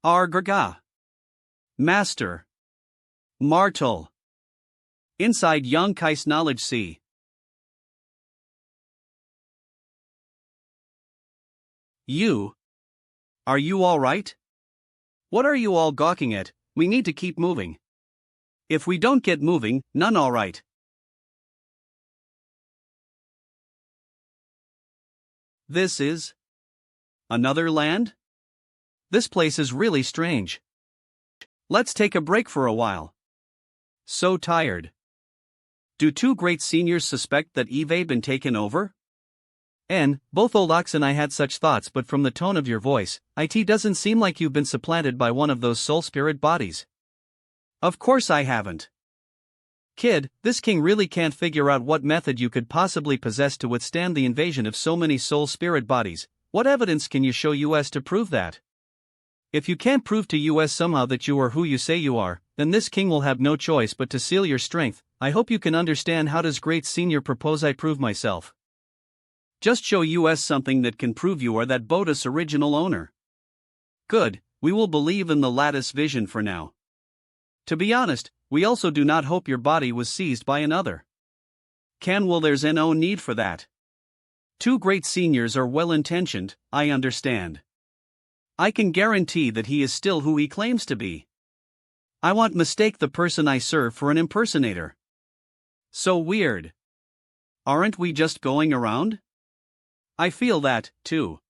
Argaga. Master. Martel. Inside Young Kai's knowledge sea. You. Are you alright? What are you all gawking at? We need to keep moving. If we don't get moving, none alright. This is another land? This place is really strange. Let's take a break for a while. So tired. Do two great seniors suspect that Eve been taken over? Both Old Ox and I had such thoughts, but from the tone of your voice, it doesn't seem like you've been supplanted by one of those soul spirit bodies. Of course I haven't. Kid, this king really can't figure out what method you could possibly possess to withstand the invasion of so many soul spirit bodies. What evidence can you show us to prove that? If you can't prove to us somehow that you are who you say you are, then this king will have no choice but to seal your strength. I hope you can understand how does great senior propose I prove myself. Just show us something that can prove you are that boat's original owner. Good, we will believe in the lattice vision for now. To be honest, we also do not hope your body was seized by another. There's no need for that. Two great seniors are well-intentioned, I understand. I can guarantee that he is still who he claims to be. I won't mistake the person I serve for an impersonator. So weird. Aren't we just going around? I feel that, too.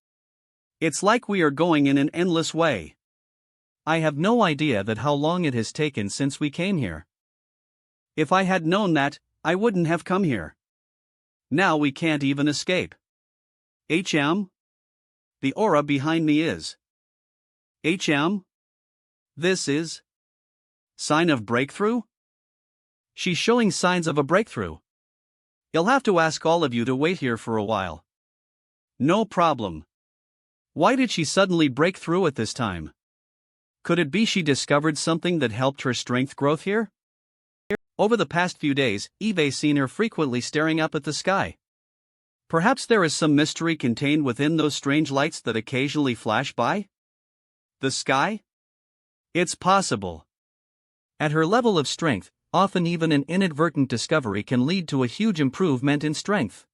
It's like we are going in an endless way. I have no idea that how long it has taken since we came here. If I had known that, I wouldn't have come here. Now we can't even escape. The aura behind me is. This is. Sign of breakthrough? She's showing signs of a breakthrough. You'll have to ask all of you to wait here for a while. No problem. Why did she suddenly break through at this time? Could it be she discovered something that helped her strength growth here? Over the past few days, Eve's seen her frequently staring up at the sky. Perhaps there is some mystery contained within those strange lights that occasionally flash by? The sky? It's possible. At her level of strength, often even an inadvertent discovery can lead to a huge improvement in strength.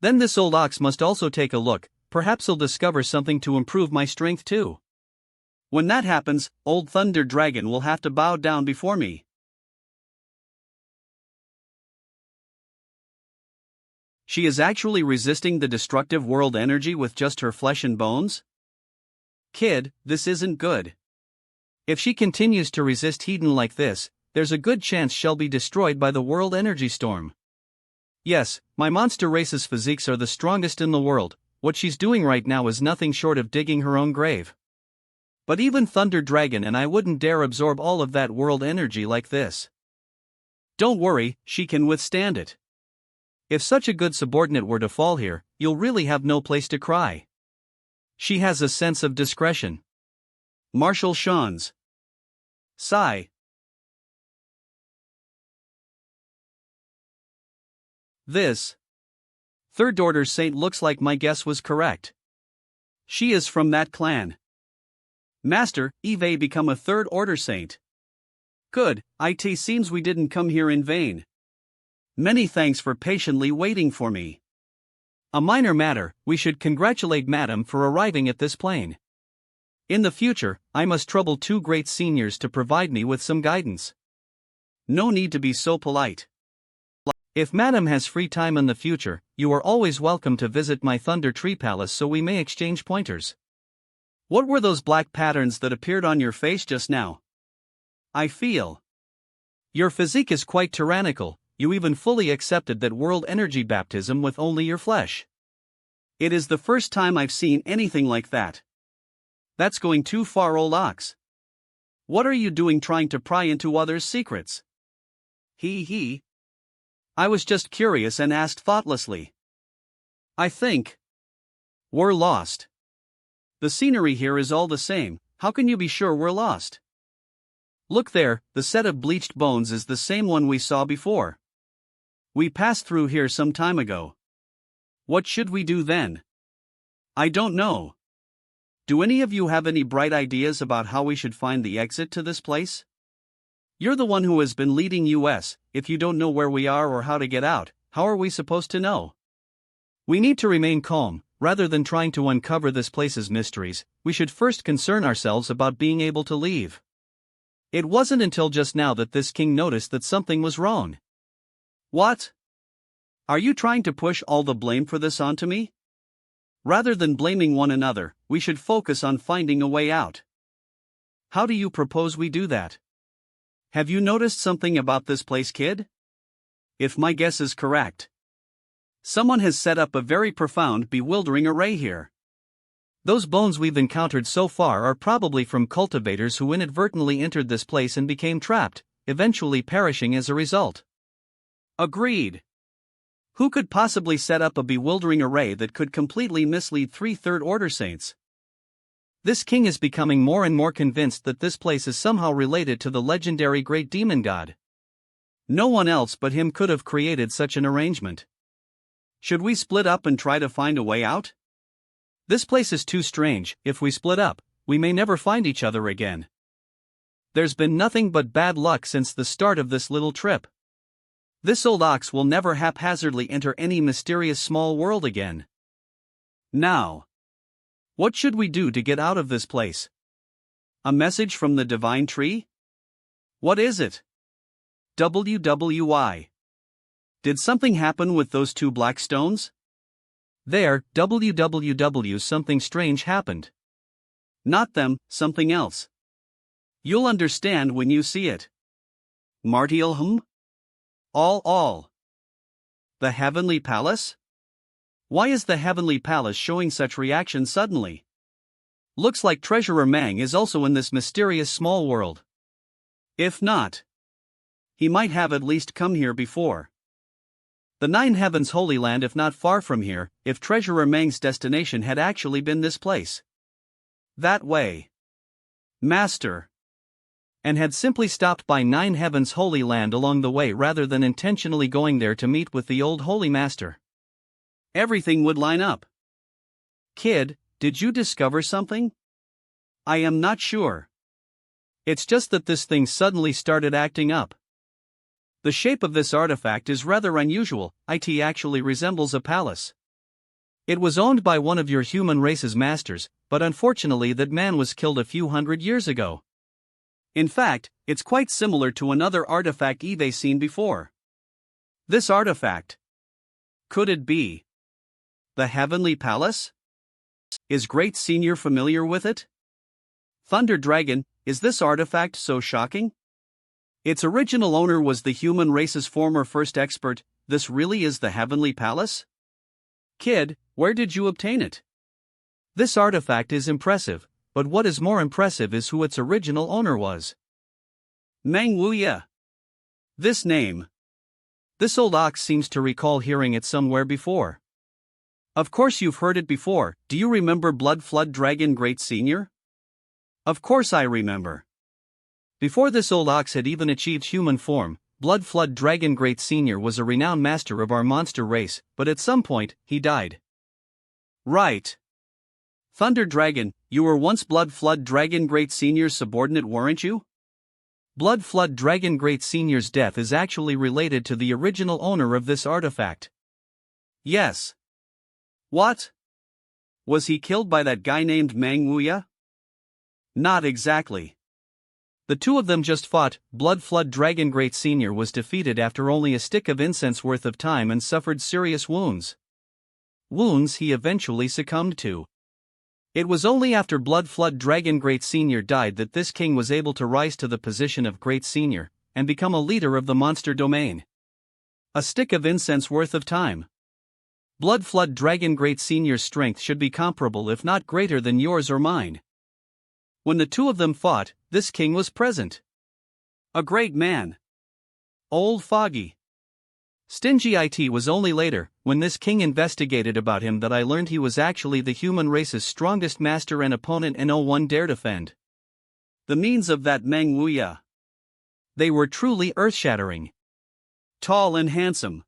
Then this old ox must also take a look, perhaps he'll discover something to improve my strength too. When that happens, old Thunder Dragon will have to bow down before me. She is actually resisting the destructive world energy with just her flesh and bones? Kid, this isn't good. If she continues to resist Hedon like this, there's a good chance she'll be destroyed by the world energy storm. Yes, my monster race's physiques are the strongest in the world. What she's doing right now is nothing short of digging her own grave. But even Thunder Dragon and I wouldn't dare absorb all of that world energy like this. Don't worry, she can withstand it. If such a good subordinate were to fall here, you'll really have no place to cry. She has a sense of discretion. Marshal Sean's. Sigh. This Third Order Saint looks like my guess was correct. She is from that clan. Master, Eve become a Third Order Saint. Good, it seems we didn't come here in vain. Many thanks for patiently waiting for me. A minor matter, we should congratulate Madam for arriving at this plane. In the future, I must trouble two great seniors to provide me with some guidance. No need to be so polite. If Madam has free time in the future, you are always welcome to visit my Thunder Tree Palace so we may exchange pointers. What were those black patterns that appeared on your face just now? I feel. Your physique is quite tyrannical, you even fully accepted that world energy baptism with only your flesh. It is the first time I've seen anything like that. That's going too far, old ox. What are you doing trying to pry into others' secrets? He. I was just curious and asked thoughtlessly. I think we're lost. The scenery here is all the same, how can you be sure we're lost? Look there, the set of bleached bones is the same one we saw before. We passed through here some time ago. What should we do then? I don't know. Do any of you have any bright ideas about how we should find the exit to this place? You're the one who has been leading us. If you don't know where we are or how to get out, how are we supposed to know? We need to remain calm. Rather than trying to uncover this place's mysteries, we should first concern ourselves about being able to leave. It wasn't until just now that this king noticed that something was wrong. What? Are you trying to push all the blame for this onto me? Rather than blaming one another, we should focus on finding a way out. How do you propose we do that? Have you noticed something about this place, kid? If my guess is correct, someone has set up a very profound, bewildering array here. Those bones we've encountered so far are probably from cultivators who inadvertently entered this place and became trapped, eventually perishing as a result. Agreed. Who could possibly set up a bewildering array that could completely mislead 3 third-order saints? This king is becoming more and more convinced that this place is somehow related to the legendary great demon god. No one else but him could have created such an arrangement. Should we split up and try to find a way out? This place is too strange. If we split up, we may never find each other again. There's been nothing but bad luck since the start of this little trip. This old ox will never haphazardly enter any mysterious small world again. Now, what should we do to get out of this place? A message from the divine tree? What is it? WWY. Did something happen with those 2 black stones? There, WWW, something strange happened. Not them, something else. You'll understand when you see it. Martialham? All. The Heavenly Palace? Why is the Heavenly Palace showing such reaction suddenly? Looks like Treasurer Mang is also in this mysterious small world. If not, he might have at least come here before. The 9 Heavens Holy Land, if not far from here, if Treasurer Mang's destination had actually been this place. That way. Master. And had simply stopped by 9 Heavens Holy Land along the way rather than intentionally going there to meet with the old Holy Master. Everything would line up. Kid, did you discover something? I am not sure. It's just that this thing suddenly started acting up. The shape of this artifact is rather unusual. It actually resembles a palace. It was owned by one of your human race's masters, but unfortunately that man was killed a few hundred years ago. In fact, it's quite similar to another artifact Eve seen before. This artifact. Could it be the Heavenly Palace? Is Great Senior familiar with it? Thunder Dragon, is this artifact so shocking? Its original owner was the human race's former first expert. This really is the Heavenly Palace? Kid, where did you obtain it? This artifact is impressive, but what is more impressive is who its original owner was. Manhwa. This name. This old ox seems to recall hearing it somewhere before. Of course you've heard it before. Do you remember Blood Flood Dragon Great Senior? Of course I remember. Before this old ox had even achieved human form, Blood Flood Dragon Great Senior was a renowned master of our monster race, but at some point, he died. Right. Thunder Dragon, you were once Blood Flood Dragon Great Senior's subordinate, weren't you? Blood Flood Dragon Great Senior's death is actually related to the original owner of this artifact. Yes. What? Was he killed by that guy named Manhwa? Not exactly. The 2 of them just fought. Blood Flood Dragon Great Senior was defeated after only a stick of incense worth of time and suffered serious wounds. Wounds he eventually succumbed to. It was only after Blood Flood Dragon Great Senior died that this king was able to rise to the position of Great Senior and become a leader of the monster domain. A stick of incense worth of time. Blood Flood Dragon Great Senior's strength should be comparable if not greater than yours or mine. When the 2 of them fought, this king was present. A great man. Old Foggy. Stingy. It was only later, when this king investigated about him, that I learned he was actually the human race's strongest master and opponent, and no one dare defend. The means of that Manhwa. They were truly earth-shattering. Tall and handsome.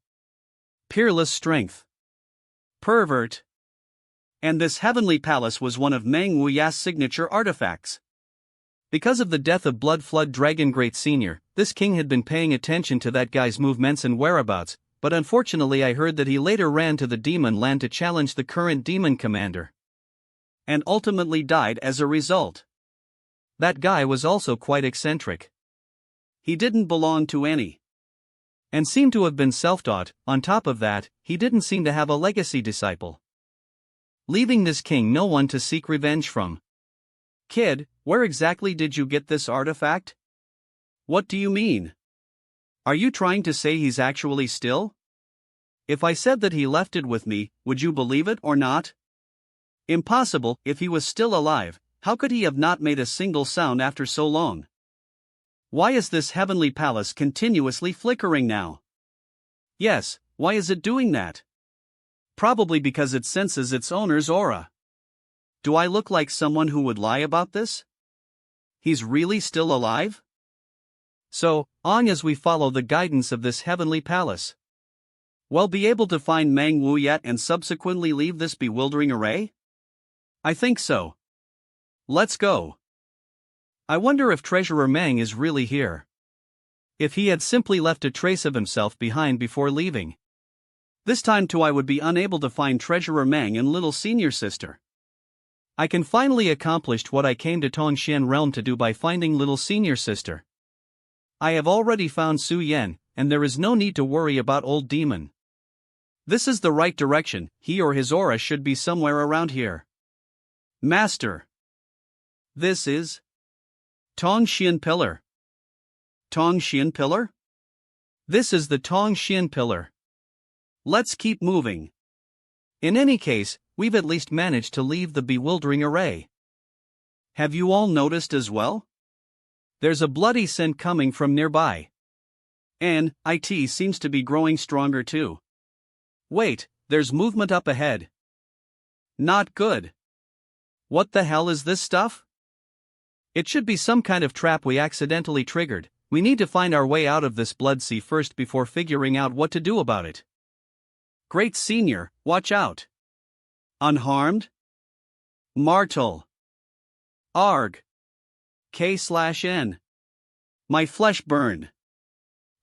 Peerless strength. Pervert. And this heavenly palace was one of Manhwa's signature artifacts. Because of the death of Blood Flood Dragon Great Senior, this king had been paying attention to that guy's movements and whereabouts, but unfortunately I heard that he later ran to the demon land to challenge the current demon commander. And ultimately died as a result. That guy was also quite eccentric. He didn't belong to any. And seemed to have been self-taught. On top of that, he didn't seem to have a legacy disciple. Leaving this king no one to seek revenge from. Kid, where exactly did you get this artifact? What do you mean? Are you trying to say he's actually still? If I said that he left it with me, would you believe it or not? Impossible. If he was still alive, how could he have not made a single sound after so long? Why is this heavenly palace continuously flickering now? Yes, why is it doing that? Probably because it senses its owner's aura. Do I look like someone who would lie about this? He's really still alive? So, on as we follow the guidance of this heavenly palace. We'll be able to find Manhwa and subsequently leave this bewildering array? I think so. Let's go. I wonder if Treasurer Mang is really here. If he had simply left a trace of himself behind before leaving. This time too I would be unable to find Treasurer Mang and little senior sister. I can finally accomplish what I came to Tongxian Realm to do by finding little senior sister. I have already found Su Yan, and there is no need to worry about old demon. This is the right direction. He or his aura should be somewhere around here. Master. This is Tongxian Pillar. Tongxian Pillar? This is the Tongxian Pillar. Let's keep moving. In any case, we've at least managed to leave the bewildering array. Have you all noticed as well? There's a bloody scent coming from nearby. And it seems to be growing stronger too. Wait, there's movement up ahead. Not good. What the hell is this stuff? It should be some kind of trap we accidentally triggered. We need to find our way out of this blood sea first before figuring out what to do about it. Great Senior, watch out. Unharmed? Martel. Arg. K/N. My flesh burned.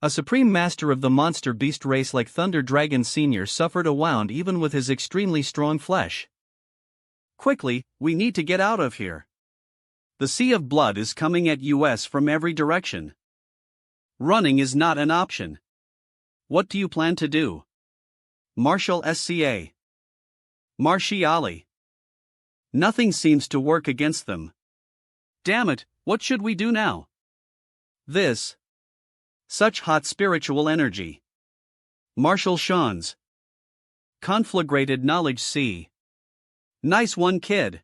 A supreme master of the monster beast race like Thunder Dragon Senior suffered a wound even with his extremely strong flesh. Quickly, we need to get out of here. The sea of blood is coming at us from every direction. Running is not an option. What do you plan to do? Martial SCA. Martiali. Nothing seems to work against them. Damn it, what should we do now? This. Such hot spiritual energy. Martial Shans. Conflagrated knowledge C. Nice one, kid.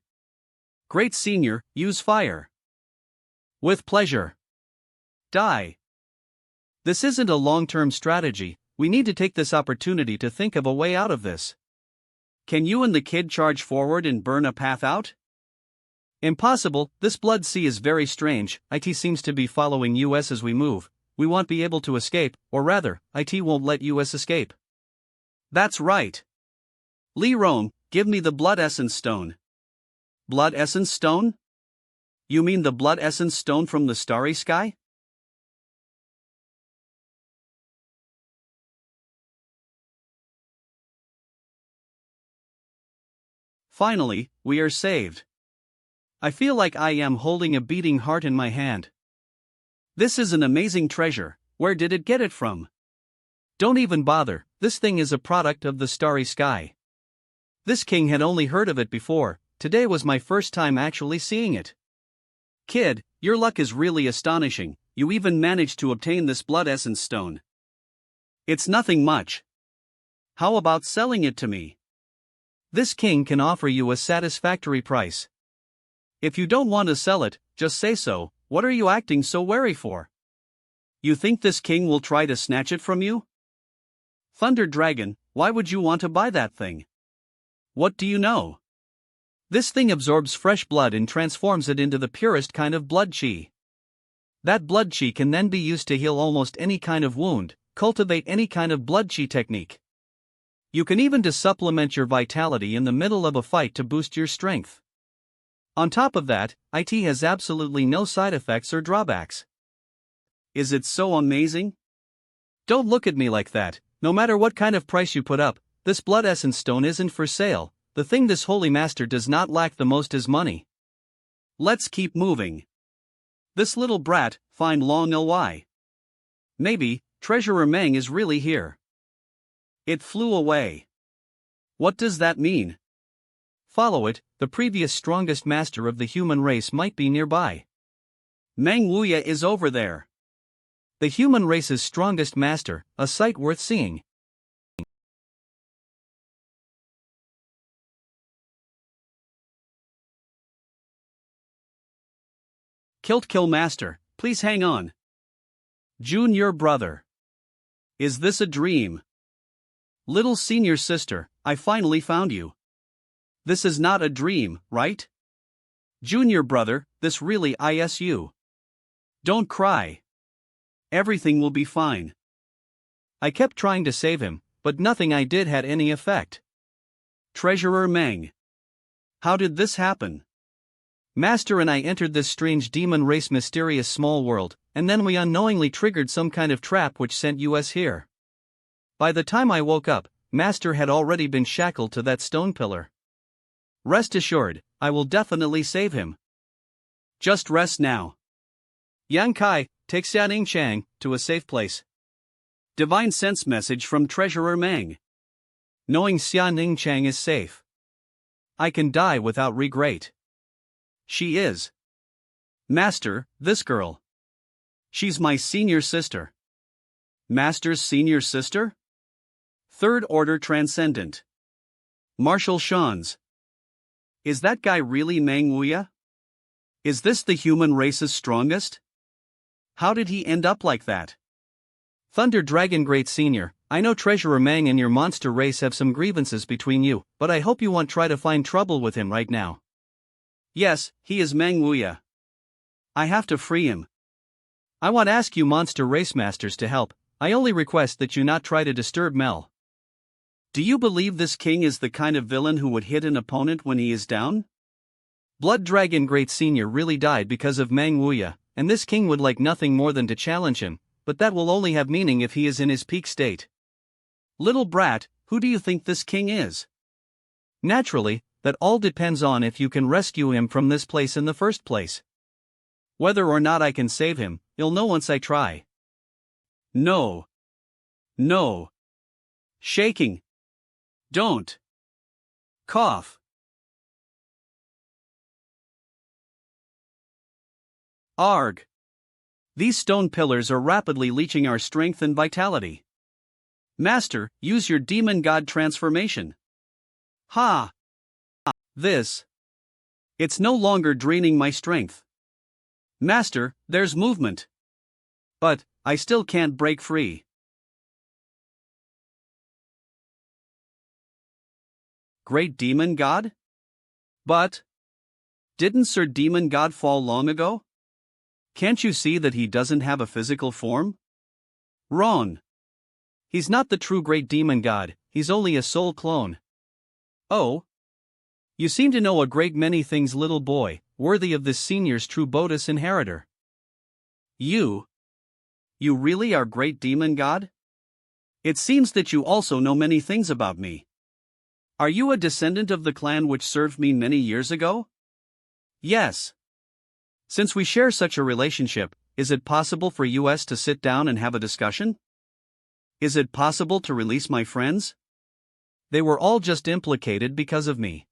Great Senior, use fire. With pleasure. Die. This isn't a long-term strategy, we need to take this opportunity to think of a way out of this. Can you and the kid charge forward and burn a path out? Impossible, this blood sea is very strange, it seems to be following us as we move, we won't be able to escape, or rather, it won't let us escape. That's right. Li Rome, give me the blood essence stone. Blood essence stone? You mean the blood essence stone from the starry sky? Finally, we are saved. I feel like I am holding a beating heart in my hand. This is an amazing treasure. Where did it get it from? Don't even bother, this thing is a product of the starry sky. This king had only heard of it before, today was my first time actually seeing it. Kid, your luck is really astonishing, you even managed to obtain this blood essence stone. It's nothing much. How about selling it to me? This king can offer you a satisfactory price. If you don't want to sell it, just say so. What are you acting so wary for? You think this king will try to snatch it from you? Thunder Dragon, why would you want to buy that thing? What do you know? This thing absorbs fresh blood and transforms it into the purest kind of blood chi. That blood chi can then be used to heal almost any kind of wound, cultivate any kind of blood chi technique. You can even supplement your vitality in the middle of a fight to boost your strength. On top of that, it has absolutely no side effects or drawbacks. Is it so amazing? Don't look at me like that. No matter what kind of price you put up, this blood essence stone isn't for sale. The thing this holy master does not lack the most is money. Let's keep moving. This little brat, find Long Ly. Maybe, Treasurer Meng is really here. It flew away. What does that mean? Follow it, the previous strongest master of the human race might be nearby. Meng Wuya is over there. The human race's strongest master, a sight worth seeing. Kill master, please hang on. Junior brother. Is this a dream? Little senior sister, I finally found you. This is not a dream, right? Junior brother, this really is you. Don't cry. Everything will be fine. I kept trying to save him, but nothing I did had any effect. Treasurer Meng. How did this happen? Master and I entered this strange demon race mysterious small world, and then we unknowingly triggered some kind of trap which sent us here. By the time I woke up, Master had already been shackled to that stone pillar. Rest assured, I will definitely save him. Just rest now. Yang Kai, take Xianing Chang to a safe place. Divine sense message from Treasurer Meng. Knowing Xianing Chang is safe, I can die without regret. She is. Master, this girl. She's my senior sister. Master's senior sister? Third order transcendent. Marshal Shan's. Is that guy really Meng Wuya? Is this the human race's strongest? How did he end up like that? Thunder Dragon Great Senior, I know Treasurer Meng and your monster race have some grievances between you, but I hope you won't try to find trouble with him right now. Yes, he is Meng Wuya. I have to free him. I want to ask you monster race masters to help. I only request that you not try to disturb Mel. Do you believe this king is the kind of villain who would hit an opponent when he is down? Blood Dragon Great Senior really died because of Meng Wuya, and this king would like nothing more than to challenge him, but that will only have meaning if he is in his peak state. Little brat, who do you think this king is? Naturally, that all depends on if you can rescue him from this place in the first place. Whether or not I can save him, you'll know once I try. No. No. Shaking. Don't. Cough. Arg. These stone pillars are rapidly leaching our strength and vitality. Master, use your demon god transformation. Ha! This. It's no longer draining my strength. Master, there's movement. But, I still can't break free. Great Demon God? But, didn't Sir Demon God fall long ago? Can't you see that he doesn't have a physical form? Wrong. He's not the true Great Demon God, he's only a soul clone. Oh? You seem to know a great many things, little boy, worthy of this senior's true Bodis inheritor. You really are Great Demon God? It seems that you also know many things about me. Are you a descendant of the clan which served me many years ago? Yes. Since we share such a relationship, is it possible for us to sit down and have a discussion? Is it possible to release my friends? They were all just implicated because of me.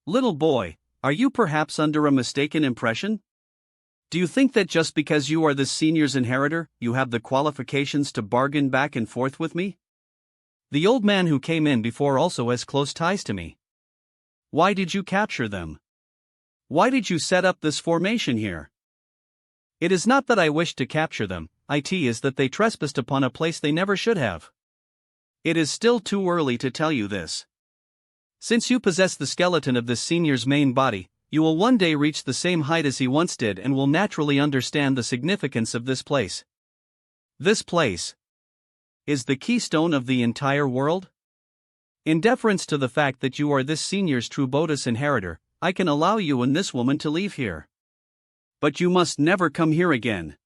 Little boy, are you perhaps under a mistaken impression? Do you think that just because you are this senior's inheritor, you have the qualifications to bargain back and forth with me? The old man who came in before also has close ties to me. Why did you capture them? Why did you set up this formation here? It is not that I wished to capture them, it is that they trespassed upon a place they never should have. It is still too early to tell you this. Since you possess the skeleton of this senior's main body, you will one day reach the same height as he once did and will naturally understand the significance of this place. This place is the keystone of the entire world? In deference to the fact that you are this senior's true Bodis inheritor, I can allow you and this woman to leave here. But you must never come here again.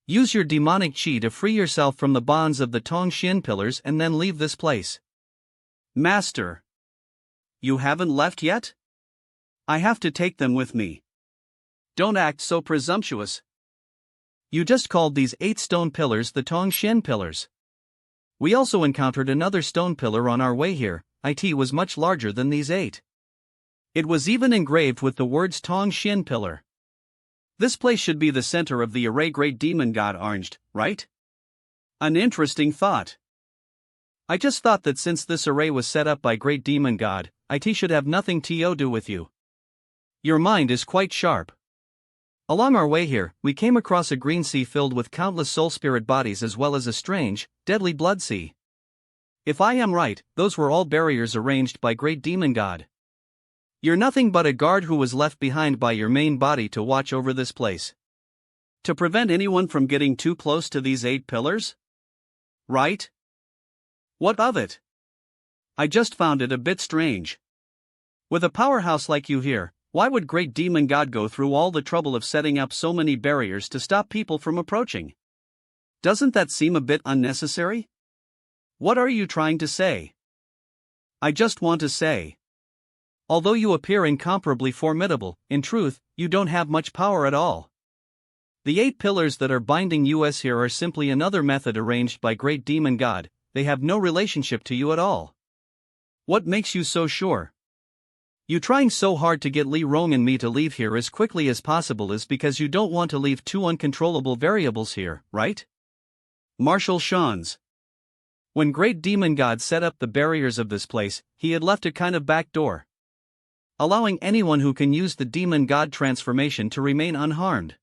Use your demonic chi to free yourself from the bonds of the Tong Xin pillars and then leave this place. Master. You haven't left yet? I have to take them with me. Don't act so presumptuous. You just called these 8 stone pillars the Tong Xin pillars. We also encountered another stone pillar on our way here. It was much larger than these 8. It was even engraved with the words Tong Xin pillar. This place should be the center of the array Great Demon God arranged, right? An interesting thought. I just thought that since this array was set up by Great Demon God, it should have nothing to do with you. Your mind is quite sharp. Along our way here, we came across a green sea filled with countless soul spirit bodies as well as a strange, deadly blood sea. If I am right, those were all barriers arranged by Great Demon God. You're nothing but a guard who was left behind by your main body to watch over this place. To prevent anyone from getting too close to these 8 pillars? Right? What of it? I just found it a bit strange. With a powerhouse like you here, why would Great Demon God go through all the trouble of setting up so many barriers to stop people from approaching? Doesn't that seem a bit unnecessary? What are you trying to say? I just want to say. Although you appear incomparably formidable, in truth, you don't have much power at all. The 8 pillars that are binding us here are simply another method arranged by Great Demon God. They have no relationship to you at all. What makes you so sure? You trying so hard to get Li Rong and me to leave here as quickly as possible is because you don't want to leave 2 uncontrollable variables here, right? Marshal Shan's. When Great Demon God set up the barriers of this place, he had left a kind of back door, allowing anyone who can use the Demon God transformation to remain unharmed.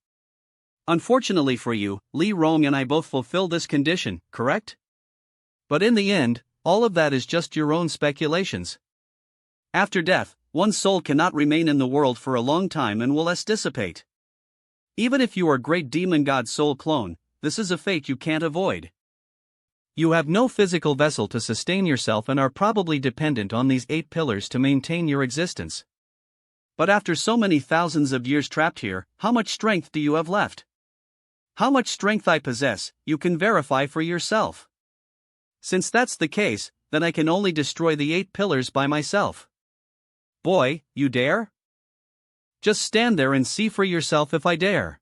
Unfortunately for you, Li Rong and I both fulfill this condition, correct? But in the end, all of that is just your own speculations. After death, one's soul cannot remain in the world for a long time and will dissipate. Even if you are Great Demon God's soul clone, this is a fate you can't avoid. You have no physical vessel to sustain yourself and are probably dependent on these 8 pillars to maintain your existence. But after so many thousands of years trapped here, how much strength do you have left? How much strength I possess, you can verify for yourself. Since that's the case, then I can only destroy the 8 pillars by myself. Boy, you dare? Just stand there and see for yourself if I dare.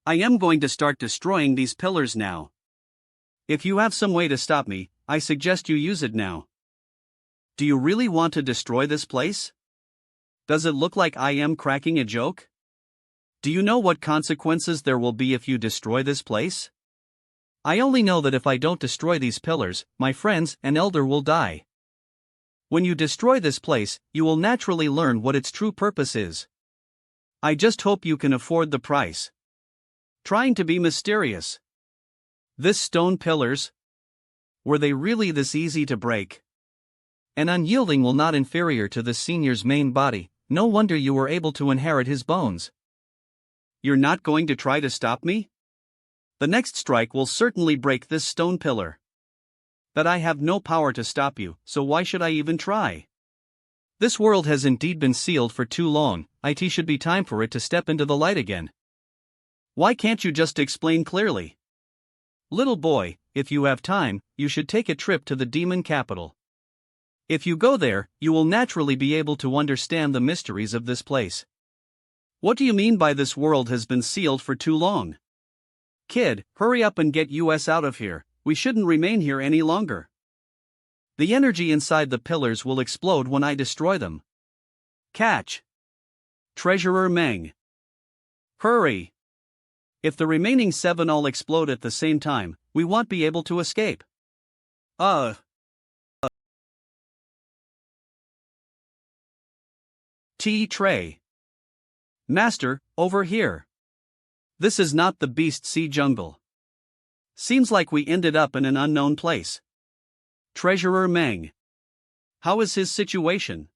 I am going to start destroying these pillars now. If you have some way to stop me, I suggest you use it now. Do you really want to destroy this place? Does it look like I am cracking a joke? Do you know what consequences there will be if you destroy this place? I only know that if I don't destroy these pillars, my friends and elder will die. When you destroy this place, you will naturally learn what its true purpose is. I just hope you can afford the price. Trying to be mysterious. This stone pillars? Were they really this easy to break? An unyielding will not inferior to the senior's main body, no wonder you were able to inherit his bones. You're not going to try to stop me? The next strike will certainly break this stone pillar. But I have no power to stop you, so why should I even try? This world has indeed been sealed for too long, it should be time for it to step into the light again. Why can't you just explain clearly? Little boy, if you have time, you should take a trip to the demon capital. If you go there, you will naturally be able to understand the mysteries of this place. What do you mean by this world has been sealed for too long? Kid, hurry up and get us out of here, we shouldn't remain here any longer. The energy inside the pillars will explode when I destroy them. Catch! Treasurer Meng. Hurry! If the remaining 7 all explode at the same time, we won't be able to escape. Tray. Master, over here. This is not the Beast Sea jungle. Seems like we ended up in an unknown place. Treasurer Meng. How is his situation?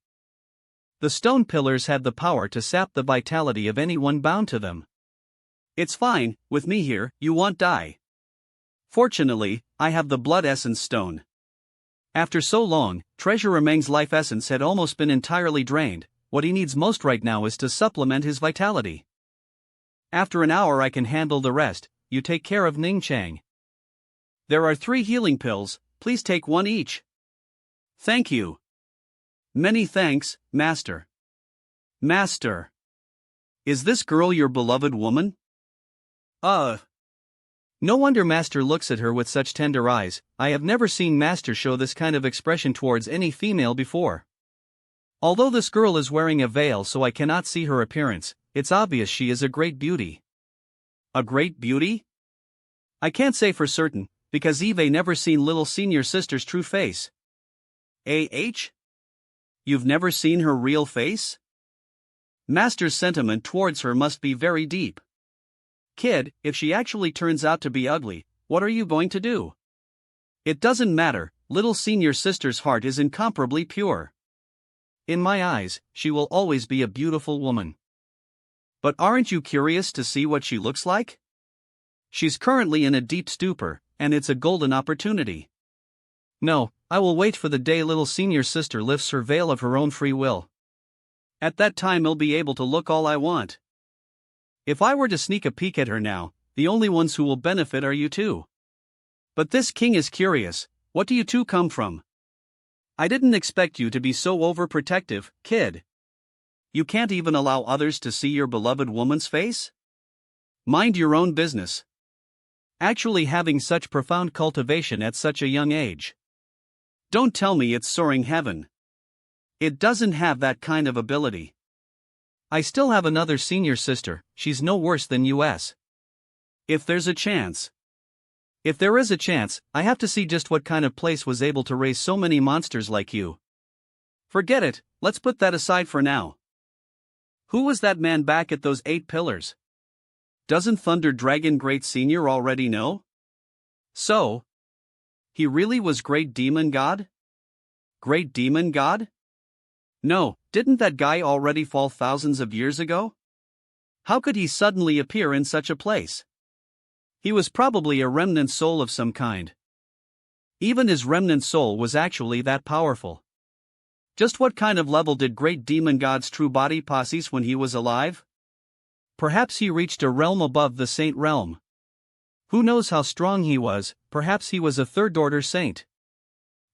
The stone pillars had the power to sap the vitality of anyone bound to them. It's fine, with me here, you won't die. Fortunately, I have the blood essence stone. After so long, Treasurer Meng's life essence had almost been entirely drained. What he needs most right now is to supplement his vitality. After an hour I can handle the rest. You take care of Ning Chang. There are 3 healing pills, please take 1 each. Thank you. Many thanks, Master. Master. Is this girl your beloved woman? No wonder Master looks at her with such tender eyes. I have never seen Master show this kind of expression towards any female before. Although this girl is wearing a veil so I cannot see her appearance, it's obvious she is a great beauty. A great beauty? I can't say for certain, because Eve never seen little senior sister's true face. You've never seen her real face? Master's sentiment towards her must be very deep. Kid, if she actually turns out to be ugly, what are you going to do? It doesn't matter, little senior sister's heart is incomparably pure. In my eyes, she will always be a beautiful woman. But aren't you curious to see what she looks like? She's currently in a deep stupor, and it's a golden opportunity. No, I will wait for the day little senior sister lifts her veil of her own free will. At that time I'll be able to look all I want. If I were to sneak a peek at her now, the only ones who will benefit are you two. But this king is curious, what do you two come from? I didn't expect you to be so overprotective, kid. You can't even allow others to see your beloved woman's face? Mind your own business. Actually having such profound cultivation at such a young age. Don't tell me it's soaring heaven. It doesn't have that kind of ability. I still have another senior sister, she's no worse than us. If there's a chance. If there is a chance, I have to see just what kind of place was able to raise so many monsters like you. Forget it, let's put that aside for now. Who was that man back at those 8 pillars? Doesn't Thunder Dragon Great Senior already know? So? He really was Great Demon God? Great Demon God? No, didn't that guy already fall thousands of years ago? How could he suddenly appear in such a place? He was probably a remnant soul of some kind. Even his remnant soul was actually that powerful. Just what kind of level did Great Demon God's true body possess when he was alive? Perhaps he reached a realm above the saint realm. Who knows how strong he was, perhaps he was a third-order saint.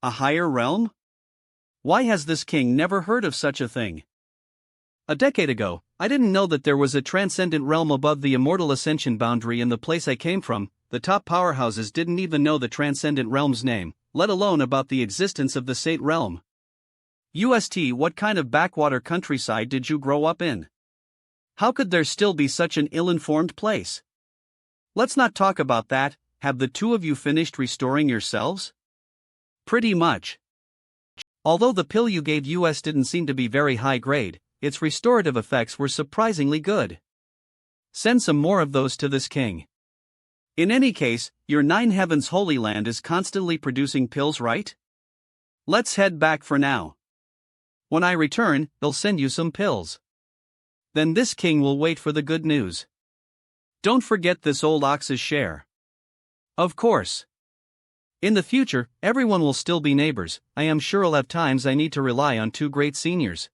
A higher realm? Why has this king never heard of such a thing? A decade ago, I didn't know that there was a transcendent realm above the immortal ascension boundary in the place I came from. The top powerhouses didn't even know the transcendent realm's name, let alone about the existence of the saint realm. What kind of backwater countryside did you grow up in? How could there still be such an ill-informed place? Let's not talk about that. Have the two of you finished restoring yourselves? Pretty much. Although the pill you gave us didn't seem to be very high grade, its restorative effects were surprisingly good. Send some more of those to this king. In any case, your 9 Heavens Holy Land is constantly producing pills, right? Let's head back for now. When I return, they'll send you some pills. Then this king will wait for the good news. Don't forget this old ox's share. Of course. In the future, everyone will still be neighbors. I am sure I'll have times I need to rely on 2 great seniors.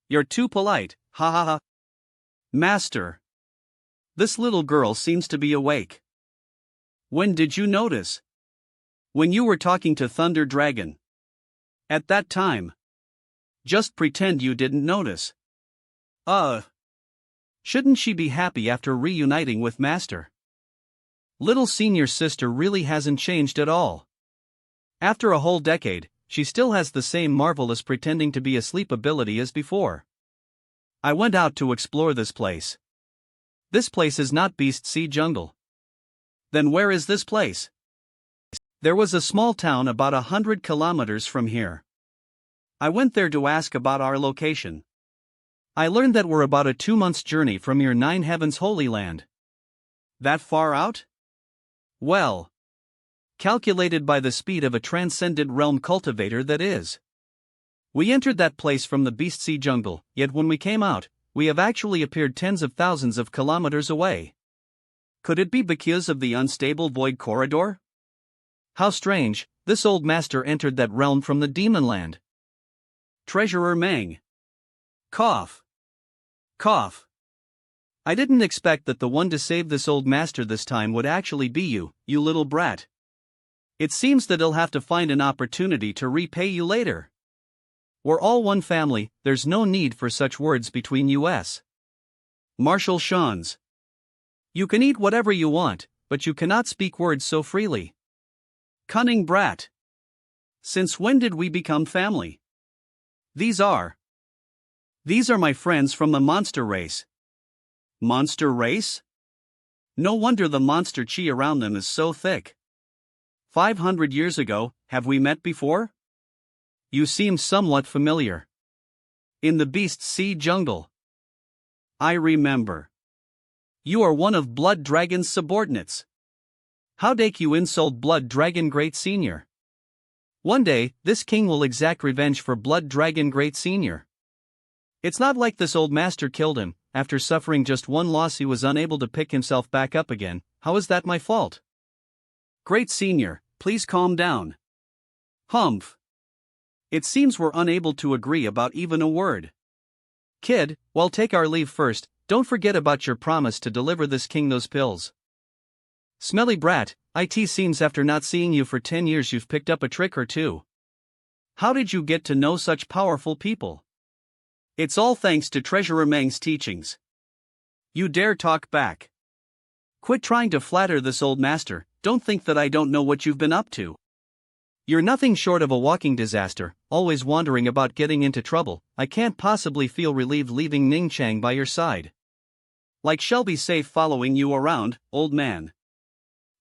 You're too polite, ha ha ha. Master. This little girl seems to be awake. When did you notice? When you were talking to Thunder Dragon. At that time. Just pretend you didn't notice. Shouldn't she be happy after reuniting with Master? Little senior sister really hasn't changed at all. After a whole decade, she still has the same marvelous pretending to be asleep ability as before. I went out to explore this place. This place is not Beast Sea Jungle. Then where is this place? There was a small town about 100 kilometers from here. I went there to ask about our location. I learned that we're about a 2-month journey from your 9 Heavens Holy Land. That far out? Well, calculated by the speed of a transcendent realm cultivator that is. We entered that place from the Beast Sea Jungle, yet when we came out, we have actually appeared tens of thousands of kilometers away. Could it be because of the unstable void corridor? How strange, this old master entered that realm from the demon land. Treasurer Mang. Cough. Cough. I didn't expect that the one to save this old master this time would actually be you, you little brat. It seems that he'll have to find an opportunity to repay you later. We're all one family, there's no need for such words between us. Marshal Shans. You can eat whatever you want, but you cannot speak words so freely. Cunning brat. Since when did we become family? These are my friends from the monster race. Monster race? No wonder the monster chi around them is so thick. 500 years ago, have we met before? You seem somewhat familiar. In the Beast Sea jungle. I remember. You are one of Blood Dragon's subordinates. How dare you insult Blood Dragon Great Senior? One day, this king will exact revenge for Blood Dragon Great Senior. It's not like this old master killed him. After suffering just one loss he was unable to pick himself back up again. How is that my fault? Great Senior, please calm down. Humph. It seems we're unable to agree about even a word. Kid, well, take our leave first. Don't forget about your promise to deliver this king those pills. Smelly brat, it seems after not seeing you for 10 years you've picked up a trick or two. How did you get to know such powerful people? It's all thanks to Treasurer Meng's teachings. You dare talk back. Quit trying to flatter this old master, don't think that I don't know what you've been up to. You're nothing short of a walking disaster, always wondering about getting into trouble. I can't possibly feel relieved leaving Ning Chang by your side. Like she'll be safe following you around, old man.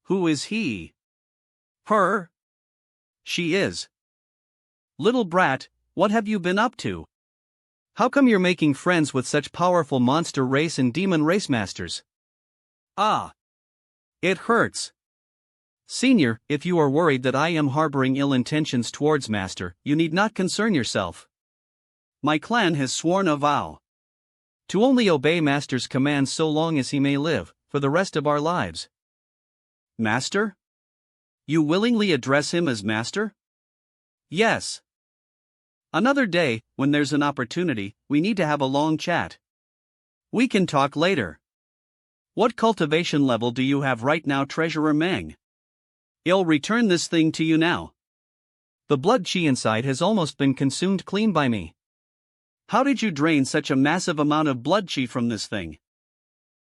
Who is he? Her? She is. Little brat, what have you been up to? How come you're making friends with such powerful monster race and demon race masters? Ah. It hurts. Senior, if you are worried that I am harboring ill intentions towards Master, you need not concern yourself. My clan has sworn a vow to only obey Master's commands so long as he may live, for the rest of our lives. Master? You willingly address him as Master? Yes. Another day, when there's an opportunity, we need to have a long chat. We can talk later. What cultivation level do you have right now, Treasurer Mang? I'll return this thing to you now. The blood chi inside has almost been consumed clean by me. How did you drain such a massive amount of blood chi from this thing?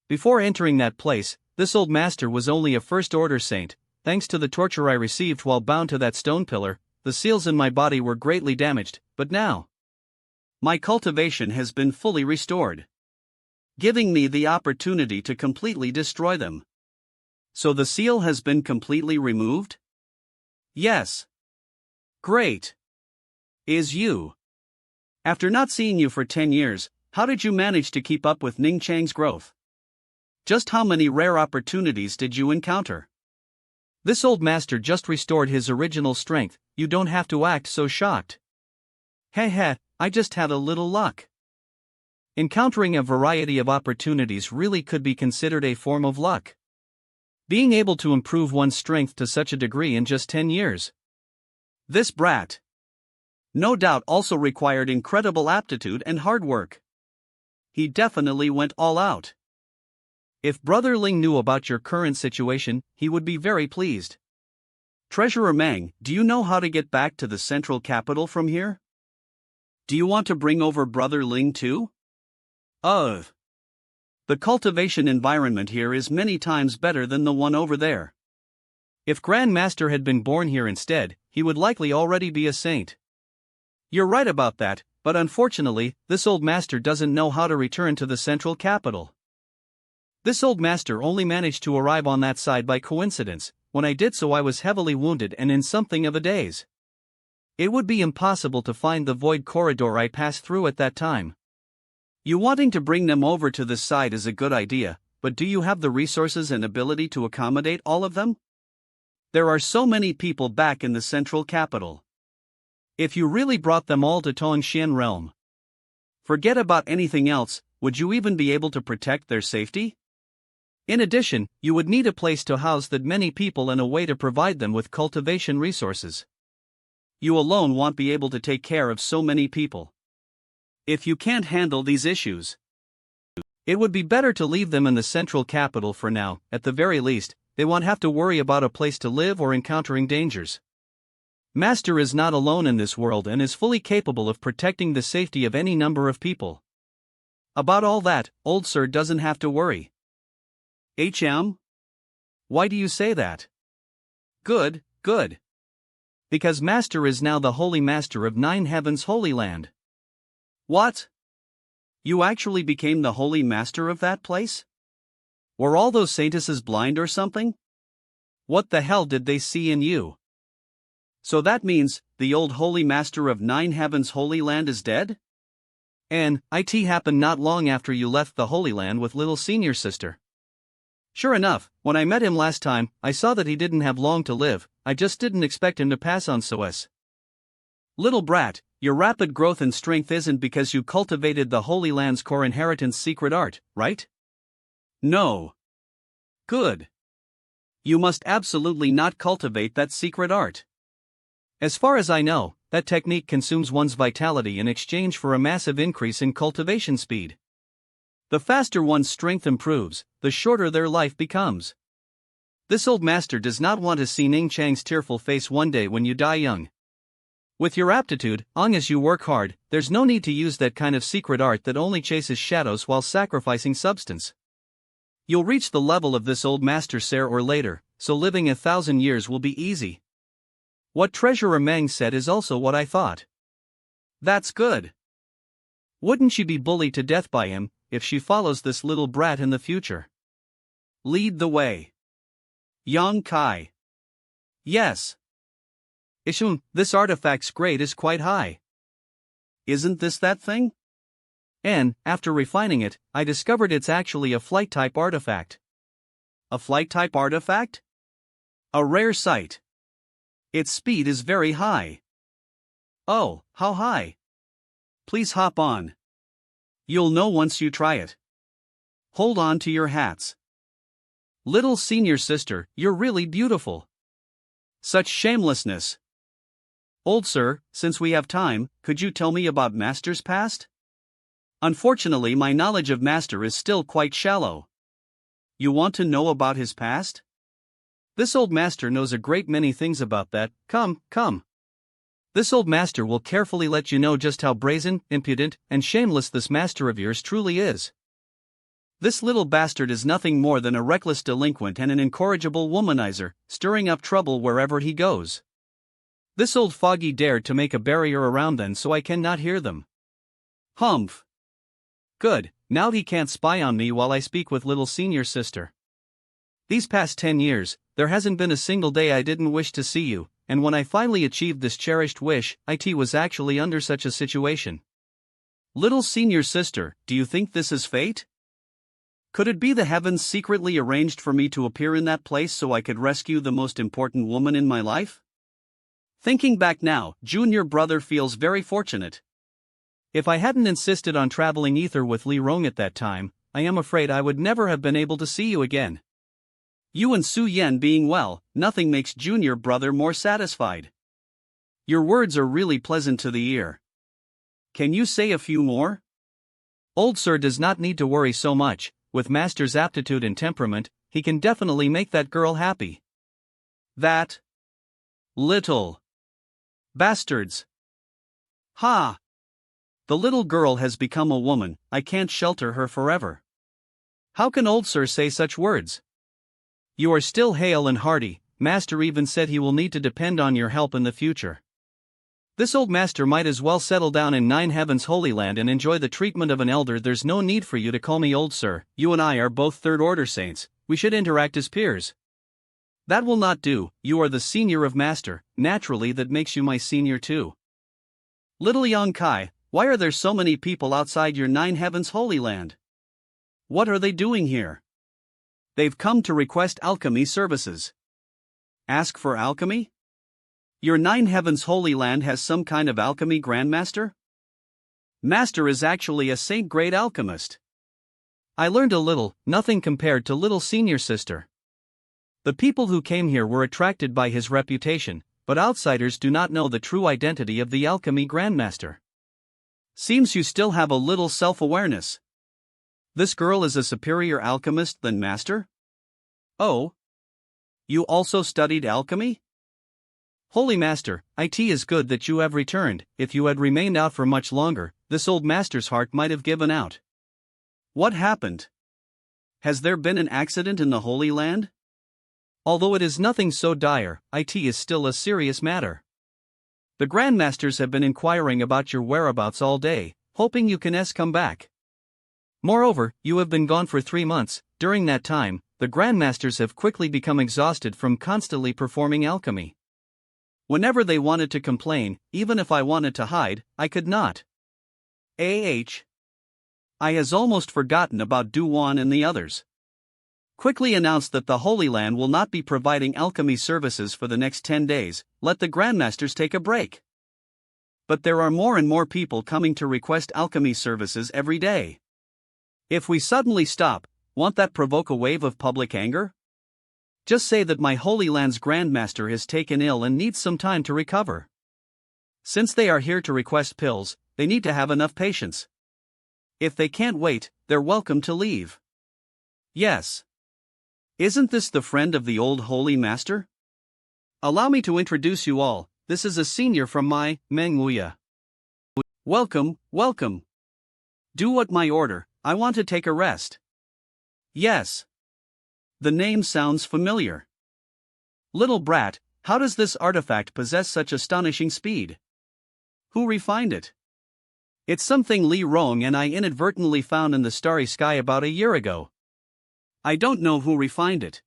Before entering that place, this old master was only a first-order saint. Thanks to the torture I received while bound to that stone pillar, the seals in my body were greatly damaged, but now my cultivation has been fully restored, giving me the opportunity to completely destroy them. So the seal has been completely removed? Yes. Great. Is you. After not seeing you for 10 years, how did you manage to keep up with Ning Chang's growth? Just how many rare opportunities did you encounter? This old master just restored his original strength, you don't have to act so shocked. Heh, I just had a little luck. Encountering a variety of opportunities really could be considered a form of luck. Being able to improve one's strength to such a degree in just 10 years. This brat, no doubt, also required incredible aptitude and hard work. He definitely went all out. If Brother Ling knew about your current situation, he would be very pleased. Treasurer Mang, do you know how to get back to the central capital from here? Do you want to bring over Brother Ling too? The cultivation environment here is many times better than the one over there. If Grand Master had been born here instead, he would likely already be a saint. You're right about that, but unfortunately, this old master doesn't know how to return to the central capital. This old master only managed to arrive on that side by coincidence. When I did so I was heavily wounded and in something of a daze. It would be impossible to find the void corridor I passed through at that time. You wanting to bring them over to this side is a good idea, but do you have the resources and ability to accommodate all of them? There are so many people back in the central capital. If you really brought them all to Tongxian realm, forget about anything else, would you even be able to protect their safety? In addition, you would need a place to house that many people and a way to provide them with cultivation resources. You alone won't be able to take care of so many people. If you can't handle these issues, it would be better to leave them in the central capital for now. At the very least, they won't have to worry about a place to live or encountering dangers. Master is not alone in this world and is fully capable of protecting the safety of any number of people. About all that, old sir doesn't have to worry. Why do you say that? Good, good. Because Master is now the Holy Master of Nine Heavens Holy Land. What? You actually became the Holy Master of that place? Were all those saintesses blind or something? What the hell did they see in you? So that means, the old Holy Master of Nine Heavens Holy Land is dead? And, it happened not long after you left the Holy Land with little senior sister. Sure enough, when I met him last time, I saw that he didn't have long to live. I just didn't expect him to pass on so as. Little brat, your rapid growth and strength isn't because you cultivated the Holy Land's core inheritance secret art, right? No. Good. You must absolutely not cultivate that secret art. As far as I know, that technique consumes one's vitality in exchange for a massive increase in cultivation speed. The faster one's strength improves, the shorter their life becomes. This old master does not want to see Ning Chang's tearful face one day when you die young. With your aptitude, long as you work hard, there's no need to use that kind of secret art that only chases shadows while sacrificing substance. You'll reach the level of this old master sooner or later, so living 1,000 years will be easy. What Treasurer Meng said is also what I thought. That's good. Wouldn't she be bullied to death by him, if she follows this little brat in the future? Lead the way. Yang Kai. Yes. Ishun, this artifact's grade is quite high. Isn't this that thing? And, after refining it, I discovered it's actually a flight-type artifact. A flight-type artifact? A rare sight. Its speed is very high. Oh, how high? Please hop on. You'll know once you try it. Hold on to your hats. Little senior sister, you're really beautiful. Such shamelessness. Old sir, since we have time, could you tell me about Master's past? Unfortunately, my knowledge of Master is still quite shallow. You want to know about his past? This old master knows a great many things about that. Come. This old master will carefully let you know just how brazen, impudent, and shameless this master of yours truly is. This little bastard is nothing more than a reckless delinquent and an incorrigible womanizer, stirring up trouble wherever he goes. This old foggy dared to make a barrier around them so I cannot hear them. Humph. Good, now he can't spy on me while I speak with little senior sister. These past 10 years, there hasn't been a single day I didn't wish to see you, and when I finally achieved this cherished wish, it was actually under such a situation. Little senior sister, do you think this is fate? Could it be the heavens secretly arranged for me to appear in that place so I could rescue the most important woman in my life? Thinking back now, junior brother feels very fortunate. If I hadn't insisted on traveling ether with Li Rong at that time, I am afraid I would never have been able to see you again. You and Su Yen being well, nothing makes junior brother more satisfied. Your words are really pleasant to the ear. Can you say a few more? Old sir does not need to worry so much. With Master's aptitude and temperament, he can definitely make that girl happy. That little bastards. Ha! The little girl has become a woman, I can't shelter her forever. How can old sir say such words? You are still hale and hearty, Master even said he will need to depend on your help in the future. This old master might as well settle down in Nine Heavens Holy Land and enjoy the treatment of an elder. There's no need for you to call me old sir, you and I are both third-order saints, we should interact as peers. That will not do, you are the senior of Master, naturally that makes you my senior too. Little Yang Kai, why are there so many people outside your Nine Heavens Holy Land? What are they doing here? They've come to request alchemy services. Ask for alchemy? Your Nine Heavens Holy Land has some kind of alchemy grandmaster? Master is actually a saint-grade alchemist. I learned a little, nothing compared to little senior sister. The people who came here were attracted by his reputation, but outsiders do not know the true identity of the alchemy grandmaster. Seems you still have a little self-awareness. This girl is a superior alchemist than master? Oh. You also studied alchemy? Holy master, it is good that you have returned. If you had remained out for much longer, this old master's heart might have given out. What happened? Has there been an accident in the Holy Land? Although it is nothing so dire, it is still a serious matter. The grandmasters have been inquiring about your whereabouts all day, hoping you can come back. Moreover, you have been gone for 3 months. During that time, the grandmasters have quickly become exhausted from constantly performing alchemy. Whenever they wanted to complain, even if I wanted to hide, I could not. I has almost forgotten about Duwan and the others. Quickly announced that the Holy Land will not be providing alchemy services for the next 10 days, let the grandmasters take a break. But there are more and more people coming to request alchemy services every day. If we suddenly stop, won't that provoke a wave of public anger? Just say that my Holy Land's grandmaster is taken ill and needs some time to recover. Since they are here to request pills, they need to have enough patience. If they can't wait, they're welcome to leave. Yes. Isn't this the friend of the old Holy Master? Allow me to introduce you all. This is a senior from my Manhwa. Welcome, welcome. Do what my order. I want to take a rest. Yes. The name sounds familiar. Little brat, how does this artifact possess such astonishing speed? Who refined it? It's something Li Rong and I inadvertently found in the starry sky about a year ago. I don't know who refined it.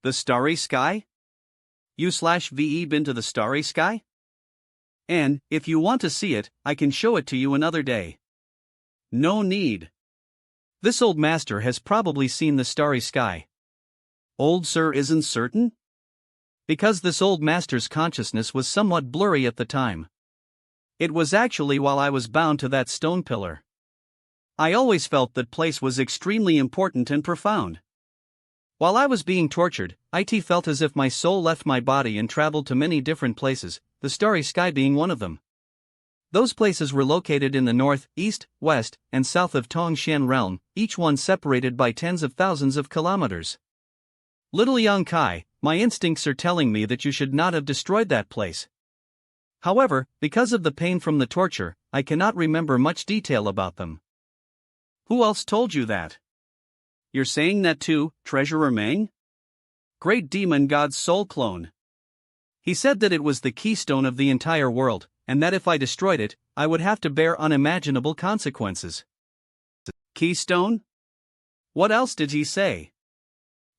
The starry sky? You/VE been to the starry sky? And, if you want to see it, I can show it to you another day. No need. This old master has probably seen the starry sky. Old sir isn't certain? Because this old master's consciousness was somewhat blurry at the time. It was actually while I was bound to that stone pillar. I always felt that place was extremely important and profound. While I was being tortured, it felt as if my soul left my body and traveled to many different places, the starry sky being one of them. Those places were located in the north, east, west, and south of Tongshan realm, each one separated by tens of thousands of kilometers. Little Yang Kai, my instincts are telling me that you should not have destroyed that place. However, because of the pain from the torture, I cannot remember much detail about them. Who else told you that? You're saying that too, Treasurer Meng? Great demon god's soul clone. He said that it was the keystone of the entire world, and that if I destroyed it, I would have to bear unimaginable consequences. Keystone? What else did he say?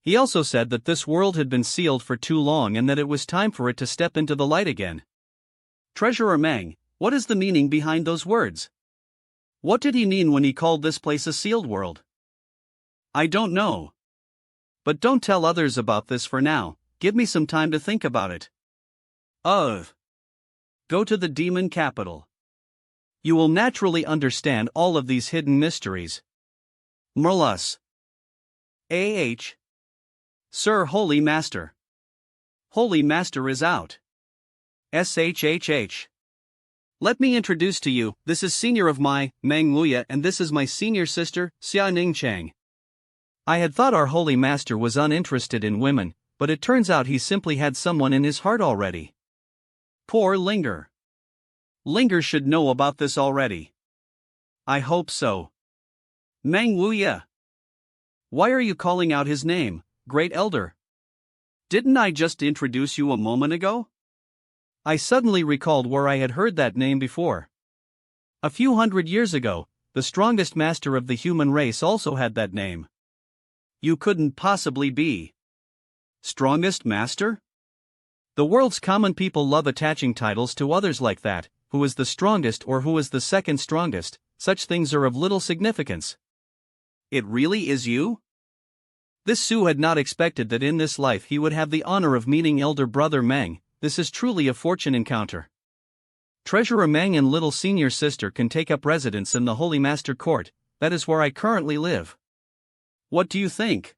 He also said that this world had been sealed for too long and that it was time for it to step into the light again. Treasurer Meng, what is the meaning behind those words? What did he mean when he called this place a sealed world? I don't know. But don't tell others about this for now, give me some time to think about it. Go to the demon capital. You will naturally understand all of these hidden mysteries. Merlus. Sir Holy Master. Holy Master is out. SHHH. Let me introduce to you, this is senior of my, Manhwa, and this is my senior sister, Xia Ningchang. I had thought our Holy Master was uninterested in women, but it turns out he simply had someone in his heart already. Poor Linger. Linger should know about this already. I hope so. Manhwa. Why are you calling out his name, Great Elder? Didn't I just introduce you a moment ago? I suddenly recalled where I had heard that name before. A few hundred years ago, the strongest master of the human race also had that name. You couldn't possibly be. Strongest master? The world's common people love attaching titles to others like that, who is the strongest or who is the second strongest, such things are of little significance. It really is you? This Su had not expected that in this life he would have the honor of meeting elder brother Meng. This is truly a fortune encounter. Treasurer Meng and little senior sister can take up residence in the Holy Master Court, that is where I currently live. What do you think?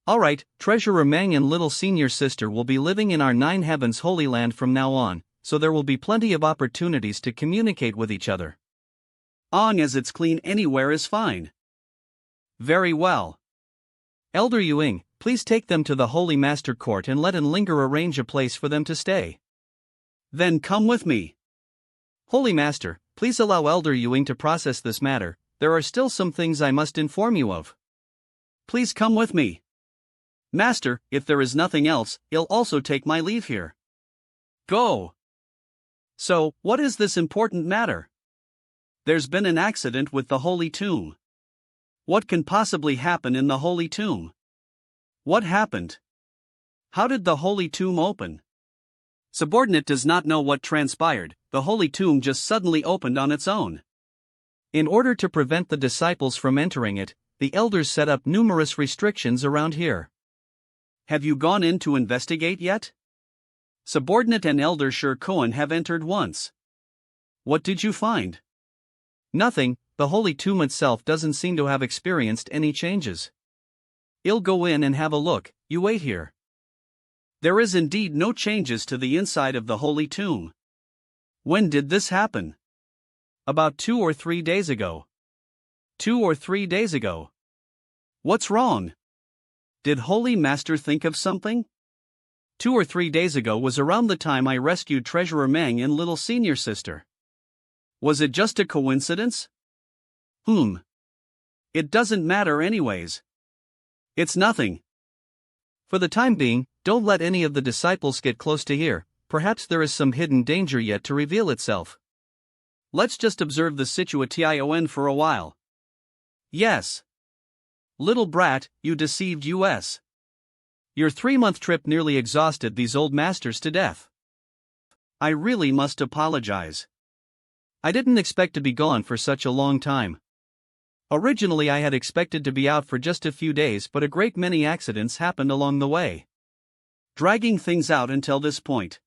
Alright, Treasurer Mang and little senior sister will be living in our Nine Heavens Holy Land from now on, so there will be plenty of opportunities to communicate with each other. As it's clean anywhere is fine. Very well. Elder Yuing, please take them to the Holy Master Court and let Linger arrange a place for them to stay. Then come with me. Holy Master, please allow Elder Yuing to process this matter, there are still some things I must inform you of. Please come with me. Master, if there is nothing else, I'll also take my leave here. Go. So, what is this important matter? There's been an accident with the Holy Tomb. What can possibly happen in the Holy Tomb? What happened? How did the Holy Tomb open? Subordinate does not know what transpired, the Holy Tomb just suddenly opened on its own. In order to prevent the disciples from entering it, the elders set up numerous restrictions around here. Have you gone in to investigate yet? Subordinate and Elder Sher Cohen have entered once. What did you find? Nothing, the Holy Tomb itself doesn't seem to have experienced any changes. I'll go in and have a look, you wait here. There is indeed no changes to the inside of the Holy Tomb. When did this happen? About 2 or 3 days ago. 2 or 3 days ago. What's wrong? Did Holy Master think of something? 2 or 3 days ago was around the time I rescued Treasurer Mang and little senior sister. Was it just a coincidence? It doesn't matter anyways. It's nothing. For the time being, don't let any of the disciples get close to here, perhaps there is some hidden danger yet to reveal itself. Let's just observe the situation for a while. Yes. Little brat, you deceived us. Your 3-month trip nearly exhausted these old masters to death. I really must apologize. I didn't expect to be gone for such a long time. Originally I had expected to be out for just a few days, but a great many accidents happened along the way, dragging things out until this point.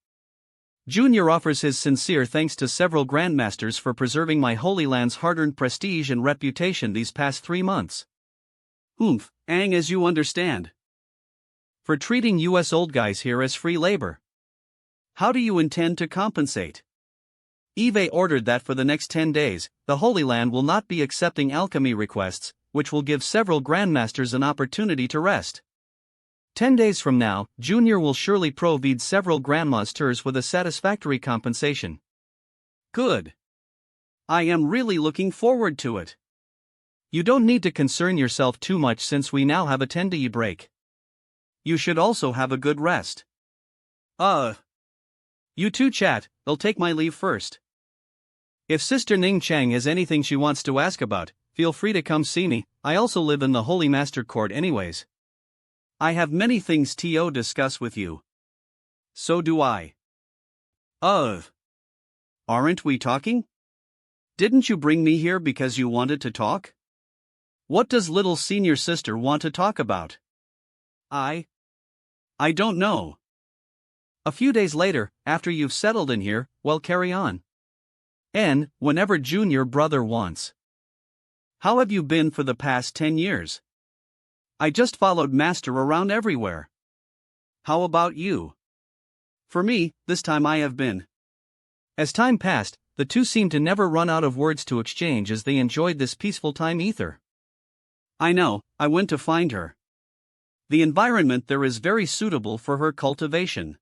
Junior offers his sincere thanks to several grandmasters for preserving my Holy Land's hard-earned prestige and reputation these past 3 months. As you understand. For treating us old guys here as free labor. How do you intend to compensate? Eve ordered that for the next 10 days, the Holy Land will not be accepting alchemy requests, which will give several grandmasters an opportunity to rest. 10 days from now, Junior will surely provide several grandmasters with a satisfactory compensation. Good. I am really looking forward to it. You don't need to concern yourself too much since we now have a 10-day break. You should also have a good rest. You two chat, I'll take my leave first. If Sister Ning Chang has anything she wants to ask about, feel free to come see me, I also live in the Holy Master Court anyways. I have many things to discuss with you. So do I. Aren't we talking? Didn't you bring me here because you wanted to talk? What does little senior sister want to talk about? I don't know. A few days later, after you've settled in here, well, carry on. Whenever junior brother wants. How have you been for the past 10 years? I just followed Master around everywhere. How about you? For me, this time I have been. As time passed, the two seemed to never run out of words to exchange as they enjoyed this peaceful time ether. I know, I went to find her. The environment there is very suitable for her cultivation.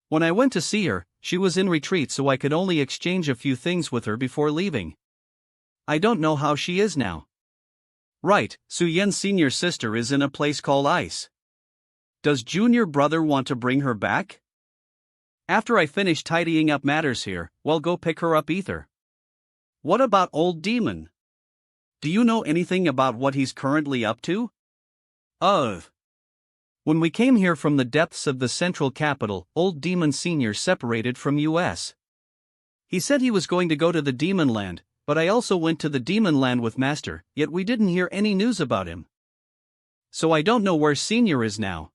When I went to see her, she was in retreat, so I could only exchange a few things with her before leaving. I don't know how she is now. Right, Su Yen's senior sister is in a place called Ice. Does junior brother want to bring her back? After I finish tidying up matters here, well, go pick her up ether. What about old demon? Do you know anything about what he's currently up to? When we came here from the depths of the central capital, old demon senior separated from us. He said he was going to go to the demon land, but I also went to the demon land with Master, yet we didn't hear any news about him. So I don't know where senior is now.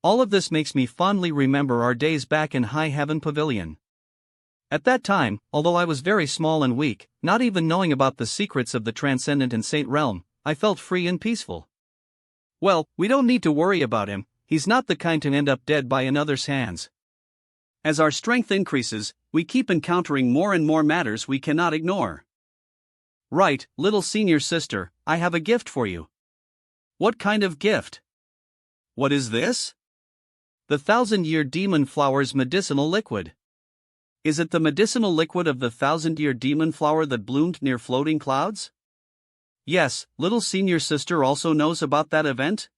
All of this makes me fondly remember our days back in High Heaven Pavilion. At that time, although I was very small and weak, not even knowing about the secrets of the Transcendent and Saint Realm, I felt free and peaceful. Well, we don't need to worry about him, he's not the kind to end up dead by another's hands. As our strength increases, we keep encountering more and more matters we cannot ignore. Right, little senior sister, I have a gift for you. What kind of gift? What is this? The 1,000-year demon flower's medicinal liquid. Is it the medicinal liquid of the 1,000-year demon flower that bloomed near floating clouds? Yes, little senior sister also knows about that event.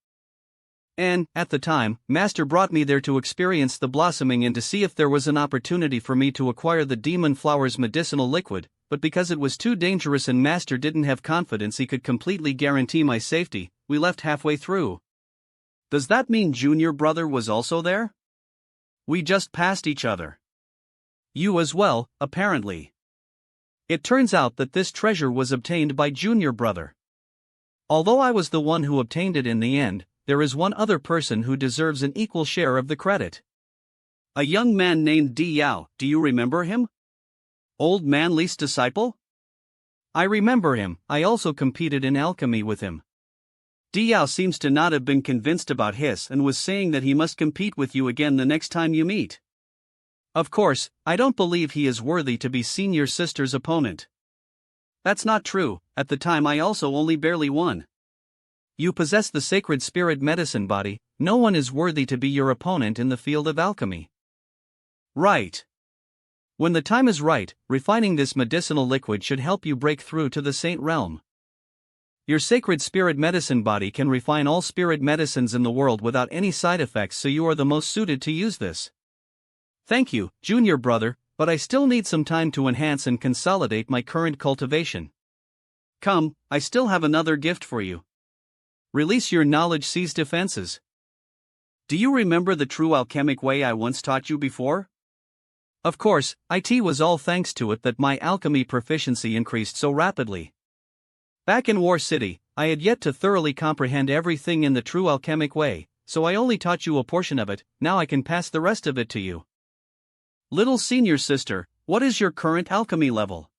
And, at the time, Master brought me there to experience the blossoming and to see if there was an opportunity for me to acquire the demon flower's medicinal liquid, but because it was too dangerous and Master didn't have confidence he could completely guarantee my safety, we left halfway through. Does that mean junior brother was also there? We just passed each other. You as well, apparently. It turns out that this treasure was obtained by junior brother. Although I was the one who obtained it in the end, there is one other person who deserves an equal share of the credit. A young man named Di Yao, do you remember him? Old Man Li's disciple? I remember him, I also competed in alchemy with him. Di Yao seems to not have been convinced about his and was saying that he must compete with you again the next time you meet. Of course, I don't believe he is worthy to be senior sister's opponent. That's not true, at the time I also only barely won. You possess the sacred spirit medicine body, no one is worthy to be your opponent in the field of alchemy. Right. When the time is right, refining this medicinal liquid should help you break through to the saint realm. Your sacred spirit medicine body can refine all spirit medicines in the world without any side effects, so you are the most suited to use this. Thank you, junior brother, but I still need some time to enhance and consolidate my current cultivation. Come, I still have another gift for you. Release your knowledge-seized defenses. Do you remember the true alchemic way I once taught you before? Of course, it was all thanks to it that my alchemy proficiency increased so rapidly. Back in War City, I had yet to thoroughly comprehend everything in the true alchemic way, so I only taught you a portion of it. Now I can pass the rest of it to you. Little senior sister, what is your current alchemy level?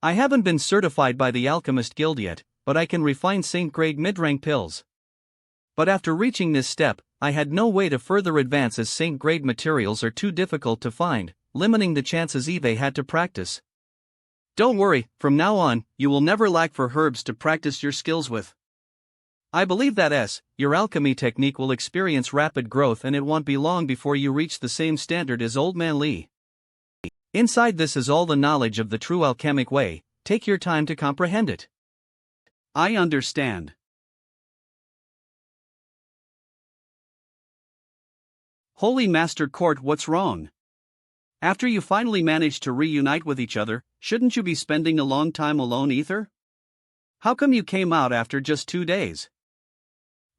I haven't been certified by the Alchemist Guild yet, but I can refine Saint-grade mid-rank pills. But after reaching this step, I had no way to further advance as Saint-grade materials are too difficult to find, limiting the chances Eve had to practice. Don't worry, from now on, you will never lack for herbs to practice your skills with. I believe that your alchemy technique will experience rapid growth and it won't be long before you reach the same standard as Old Man Li. Inside this is all the knowledge of the true alchemic way, take your time to comprehend it. I understand. Holy Master Court, what's wrong? After you finally managed to reunite with each other, shouldn't you be spending a long time alone, Ether? How come you came out after just 2 days?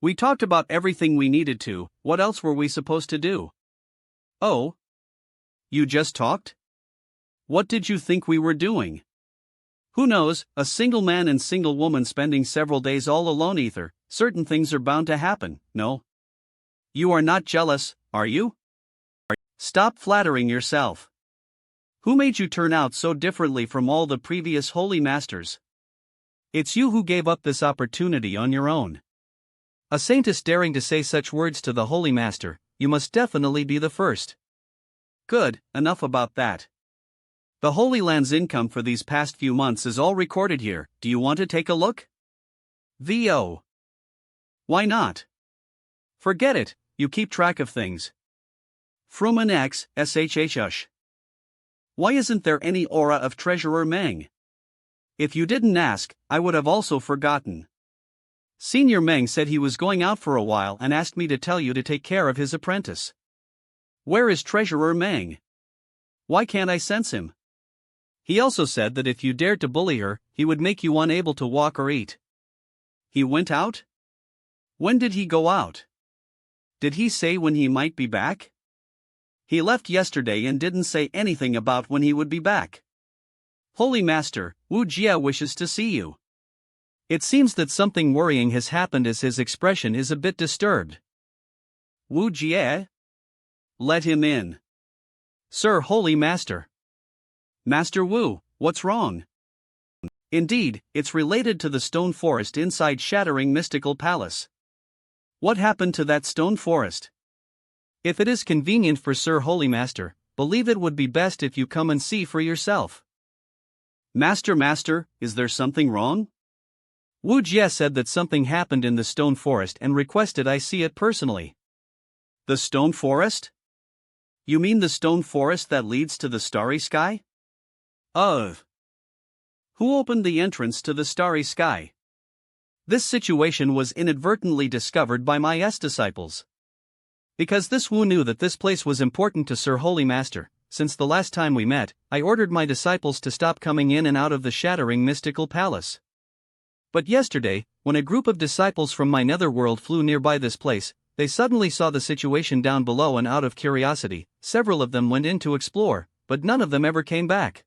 We talked about everything we needed to, what else were we supposed to do? Oh? You just talked? What did you think we were doing? Who knows, a single man and single woman spending several days all alone, Ether, certain things are bound to happen, no? You are not jealous, are you? Stop flattering yourself. Who made you turn out so differently from all the previous holy masters? It's you who gave up this opportunity on your own. A saint is daring to say such words to the holy master, you must definitely be the first. Good, enough about that. The Holy Land's income for these past few months is all recorded here, do you want to take a look? VO. Why not? Forget it, you keep track of things. Fruman X, SHHUsh. Why isn't there any aura of Treasurer Meng? If you didn't ask, I would have also forgotten. Senior Meng said he was going out for a while and asked me to tell you to take care of his apprentice. Where is Treasurer Meng? Why can't I sense him? He also said that if you dared to bully her, he would make you unable to walk or eat. He went out? When did he go out? Did he say when he might be back? He left yesterday and didn't say anything about when he would be back. Holy Master, Wu Jia wishes to see you. It seems that something worrying has happened as his expression is a bit disturbed. Wu Jia? Let him in. Sir, Holy Master. Master Wu, what's wrong? Indeed, it's related to the stone forest inside Shattering Mystical Palace. What happened to that stone forest? If it is convenient for Sir Holy Master, believe it would be best if you come and see for yourself. Master, is there something wrong? Wu Jie said that something happened in the stone forest and requested I see it personally. The stone forest? You mean the stone forest that leads to the starry sky? Who opened the entrance to the starry sky? This situation was inadvertently discovered by my disciples. Because this Wu knew that this place was important to Sir Holy Master, since the last time we met, I ordered my disciples to stop coming in and out of the Shattering Mystical Palace. But yesterday, when a group of disciples from my netherworld flew nearby this place, they suddenly saw the situation down below and out of curiosity, several of them went in to explore, but none of them ever came back.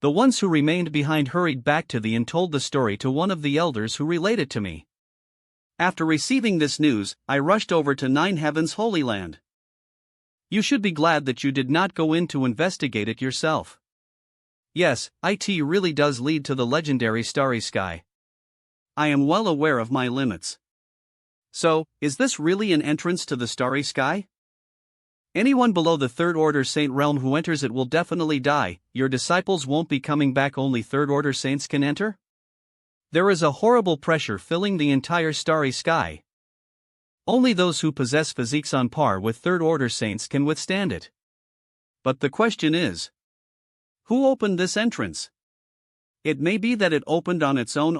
The ones who remained behind hurried back to the inn and told the story to one of the elders who related to me. After receiving this news, I rushed over to Nine Heavens Holy Land. You should be glad that you did not go in to investigate it yourself. Yes, it really does lead to the legendary starry sky. I am well aware of my limits. So, is this really an entrance to the starry sky? Anyone below the Third Order Saint realm who enters it will definitely die. Your disciples won't be coming back, only Third Order Saints can enter? There is a horrible pressure filling the entire starry sky. Only those who possess physiques on par with Third Order Saints can withstand it. But the question is, who opened this entrance? It may be that it opened on its own.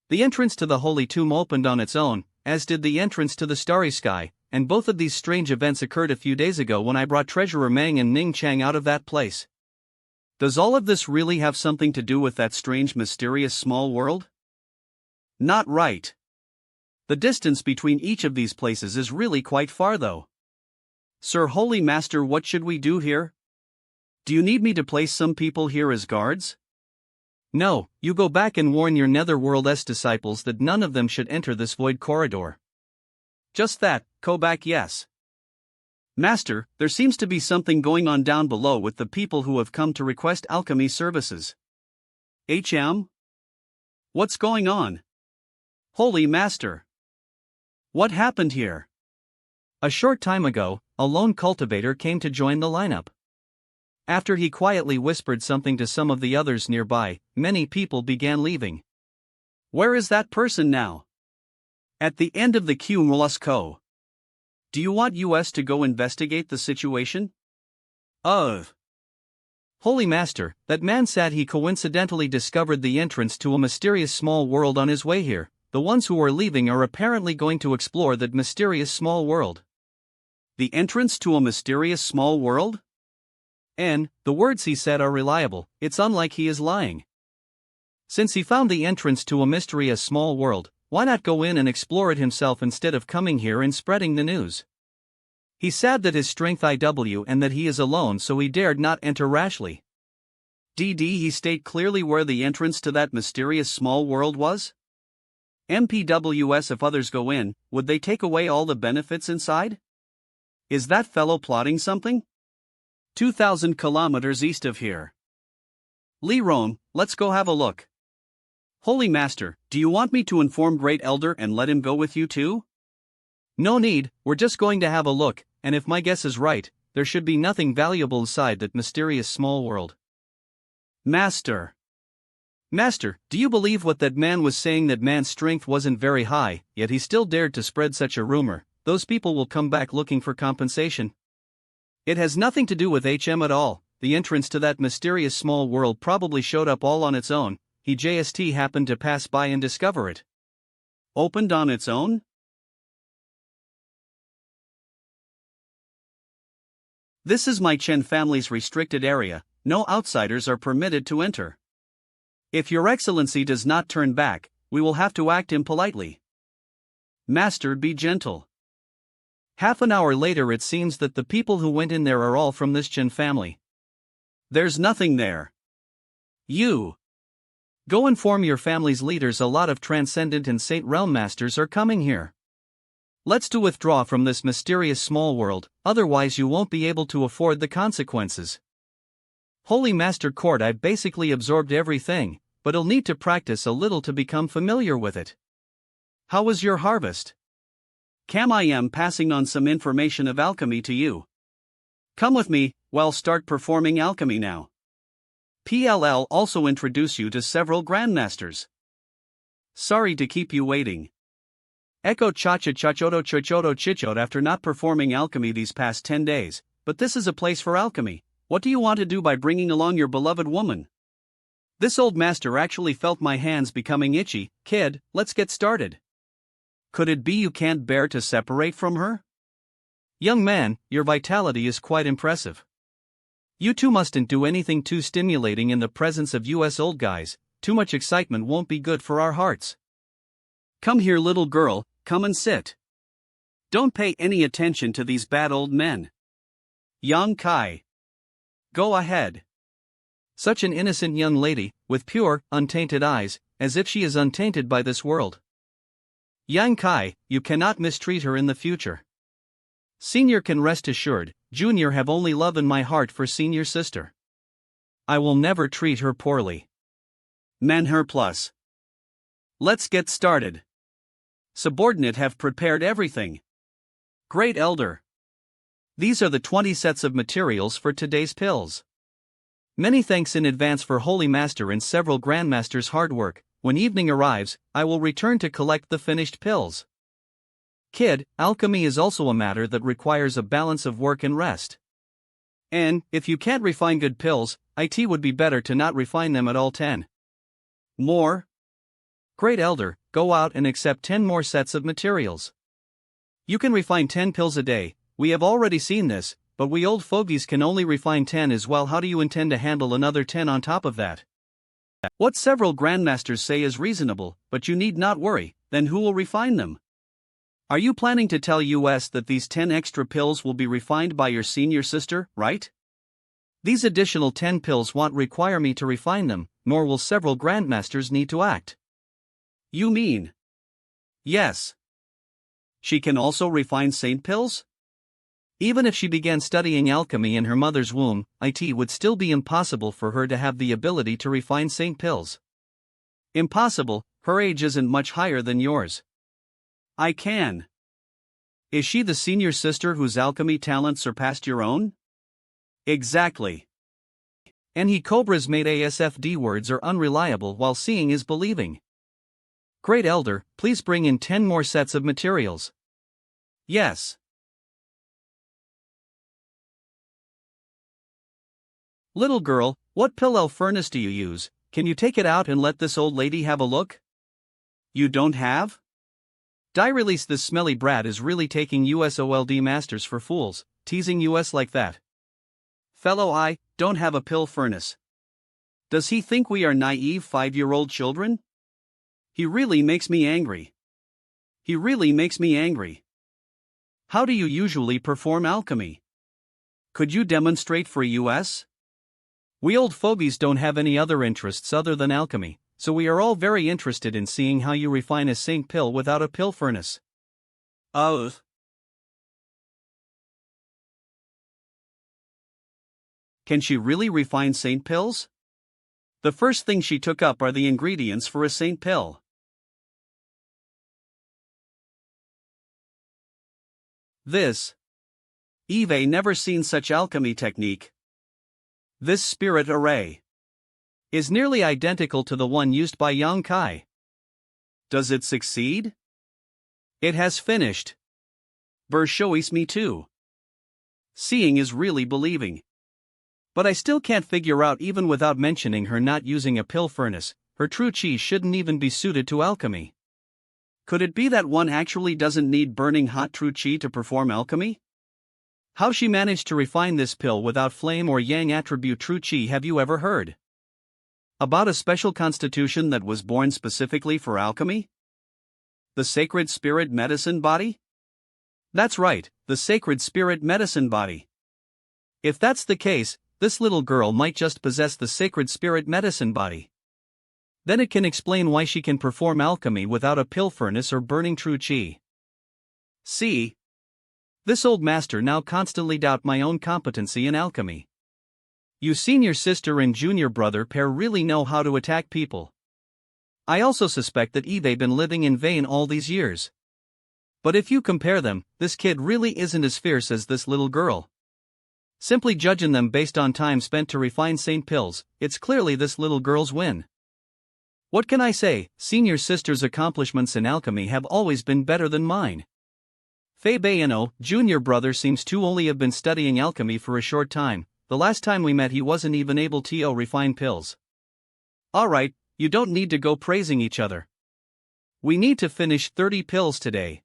The entrance to the Holy Tomb opened on its own, as did the entrance to the starry sky, and both of these strange events occurred a few days ago when I brought Treasurer Meng and Ning Chang out of that place. Does all of this really have something to do with that strange mysterious small world? Not right. The distance between each of these places is really quite far though. Sir Holy Master, what should we do here? Do you need me to place some people here as guards? No, you go back and warn your netherworld's disciples that none of them should enter this void corridor. Just that, go back, yes. Master, there seems to be something going on down below with the people who have come to request alchemy services. What's going on? Holy Master. What happened here? A short time ago, a lone cultivator came to join the lineup. After he quietly whispered something to some of the others nearby, many people began leaving. Where is that person now? At the end of the queue, Mollusco. Do you want us to go investigate the situation? Holy Master, that man said he coincidentally discovered the entrance to a mysterious small world on his way here. The ones who are leaving are apparently going to explore that mysterious small world. The entrance to a mysterious small world? And the words he said are reliable, it's unlike he is lying. Since he found the entrance to a mysterious small world, why not go in and explore it himself instead of coming here and spreading the news? He said that his strength IW and that he is alone, so he dared not enter rashly. Did he state clearly where the entrance to that mysterious small world was? MPWS, if others go in, would they take away all the benefits inside? Is that fellow plotting something? 2,000 kilometers east of here. Li Ron, let's go have a look. Holy Master, do you want me to inform Great Elder and let him go with you too? No need, we're just going to have a look, and if my guess is right, there should be nothing valuable inside that mysterious small world. Master, do you believe what that man was saying, that man's strength wasn't very high, yet he still dared to spread such a rumor? Those people will come back looking for compensation. It has nothing to do with HM at all. The entrance to that mysterious small world probably showed up all on its own. He just happened to pass by and discover it. Opened on its own? This is my Chen family's restricted area. No outsiders are permitted to enter. If Your Excellency does not turn back, we will have to act impolitely. Master, be gentle. Half an hour later, it seems that the people who went in there are all from this Chen family. There's nothing there. You go inform your family's leaders a lot of transcendent and saint realm masters are coming here. Let's to withdraw from this mysterious small world, otherwise you won't be able to afford the consequences. Holy Master Court, I've basically absorbed everything, but I'll need to practice a little to become familiar with it. How was your harvest? I am passing on some information of alchemy to you. Come with me, we'll start performing alchemy now. PLL also introduce you to several grandmasters. Sorry to keep you waiting. Echo chacha chachoto chochoto chichot after not performing alchemy these past 10 days, but this is a place for alchemy. What do you want to do by bringing along your beloved woman? This old master actually felt my hands becoming itchy. Kid, let's get started. Could it be you can't bear to separate from her? Young man, your vitality is quite impressive. You two mustn't do anything too stimulating in the presence of us old guys. Too much excitement won't be good for our hearts. Come here, little girl, come and sit. Don't pay any attention to these bad old men. Yang Kai. Go ahead. Such an innocent young lady, with pure, untainted eyes, as if she is untainted by this world. Yang Kai, you cannot mistreat her in the future. Senior can rest assured, Junior have only love in my heart for Senior sister. I will never treat her poorly. Manhwa plus. Let's get started. Subordinate have prepared everything. Great Elder. These are the 20 sets of materials for today's pills. Many thanks in advance for Holy Master and several Grandmasters' hard work. When evening arrives, I will return to collect the finished pills. Kid, alchemy is also a matter that requires a balance of work and rest. And, if you can't refine good pills, it would be better to not refine them at all. 10 more. Great Elder, go out and accept 10 more sets of materials. You can refine 10 pills a day. We have already seen this, but we old fogies can only refine 10 as well. How do you intend to handle another 10 on top of that? What several grandmasters say is reasonable, but you need not worry. Then who will refine them? Are you planning to tell us that these 10 extra pills will be refined by your senior sister, right? These additional 10 pills won't require me to refine them, nor will several grandmasters need to act. You mean? Yes. She can also refine saint pills? Even if she began studying alchemy in her mother's womb, it would still be impossible for her to have the ability to refine saint pills. Impossible, her age isn't much higher than yours. I can. Is she the senior sister whose alchemy talent surpassed your own? Exactly. And he cobras made ASFD words are unreliable while seeing is believing. Great Elder, please bring in 10 more sets of materials. Yes. Little girl, what pillow furnace do you use? Can you take it out and let this old lady have a look? You don't have? Die release, this smelly brat is really taking us old masters for fools, teasing us like that. Fellow, I don't have a pill furnace. Does he think we are naive 5-year-old children? He really makes me angry. He really makes me angry. How do you usually perform alchemy? Could you demonstrate for us? We old fogies don't have any other interests other than alchemy, so we are all very interested in seeing how you refine a saint pill without a pill furnace. Oh. Can she really refine saint pills? The first thing she took up are the ingredients for a saint pill. This. Eve never seen such alchemy technique. This spirit array is nearly identical to the one used by Yang Kai. Does it succeed? It has finished. Shows me too. Seeing is really believing. But I still can't figure out, even without mentioning her not using a pill furnace, her true chi shouldn't even be suited to alchemy. Could it be that one actually doesn't need burning hot true chi to perform alchemy? How she managed to refine this pill without flame or yang attribute true chi, have you ever heard about a special constitution that was born specifically for alchemy? The sacred spirit medicine body? That's right, the sacred spirit medicine body. If that's the case, this little girl might just possess the sacred spirit medicine body. Then it can explain why she can perform alchemy without a pill furnace or burning true chi. See? This old master now constantly doubt my own competency in alchemy. You senior sister and junior brother pair really know how to attack people. I also suspect that Eve been living in vain all these years. But if you compare them, this kid really isn't as fierce as this little girl. Simply judging them based on time spent to refine Saint Pills, it's clearly this little girl's win. What can I say? Senior sister's accomplishments in alchemy have always been better than mine. Fabiano, junior brother, seems to only have been studying alchemy for a short time. The last time we met he wasn't even able to refine pills. Alright, you don't need to go praising each other. We need to finish 30 pills today.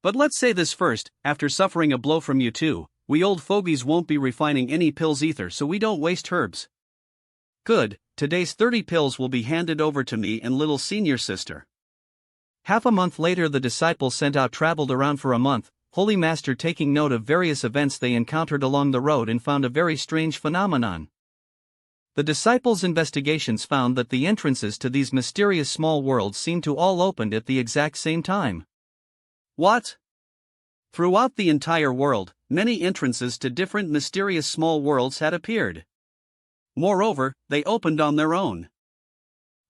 But let's say this first, after suffering a blow from you two, we old fogies won't be refining any pills either, so we don't waste herbs. Good, today's 30 pills will be handed over to me and little senior sister. Half a month later the disciples sent out traveled around for a month, Holy Master taking note of various events they encountered along the road and found a very strange phenomenon. The disciples' investigations found that the entrances to these mysterious small worlds seemed to all opened at the exact same time. What? Throughout the entire world, many entrances to different mysterious small worlds had appeared. Moreover, they opened on their own.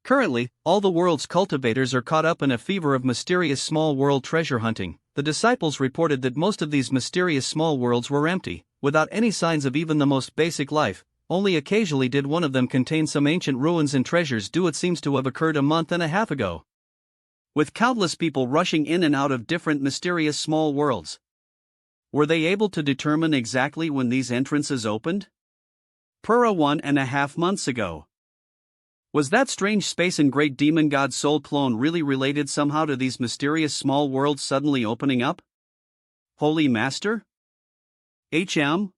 Currently, all the world's cultivators are caught up in a fever of mysterious small world treasure hunting. The disciples reported that most of these mysterious small worlds were empty, without any signs of even the most basic life. Only occasionally did one of them contain some ancient ruins and treasures. It seems to have occurred a month and a half ago. With countless people rushing in and out of different mysterious small worlds. Were they able to determine exactly when these entrances opened? Per 1.5 months ago. Was that strange space and great demon god soul clone really related somehow to these mysterious small worlds suddenly opening up? Holy Master? HM?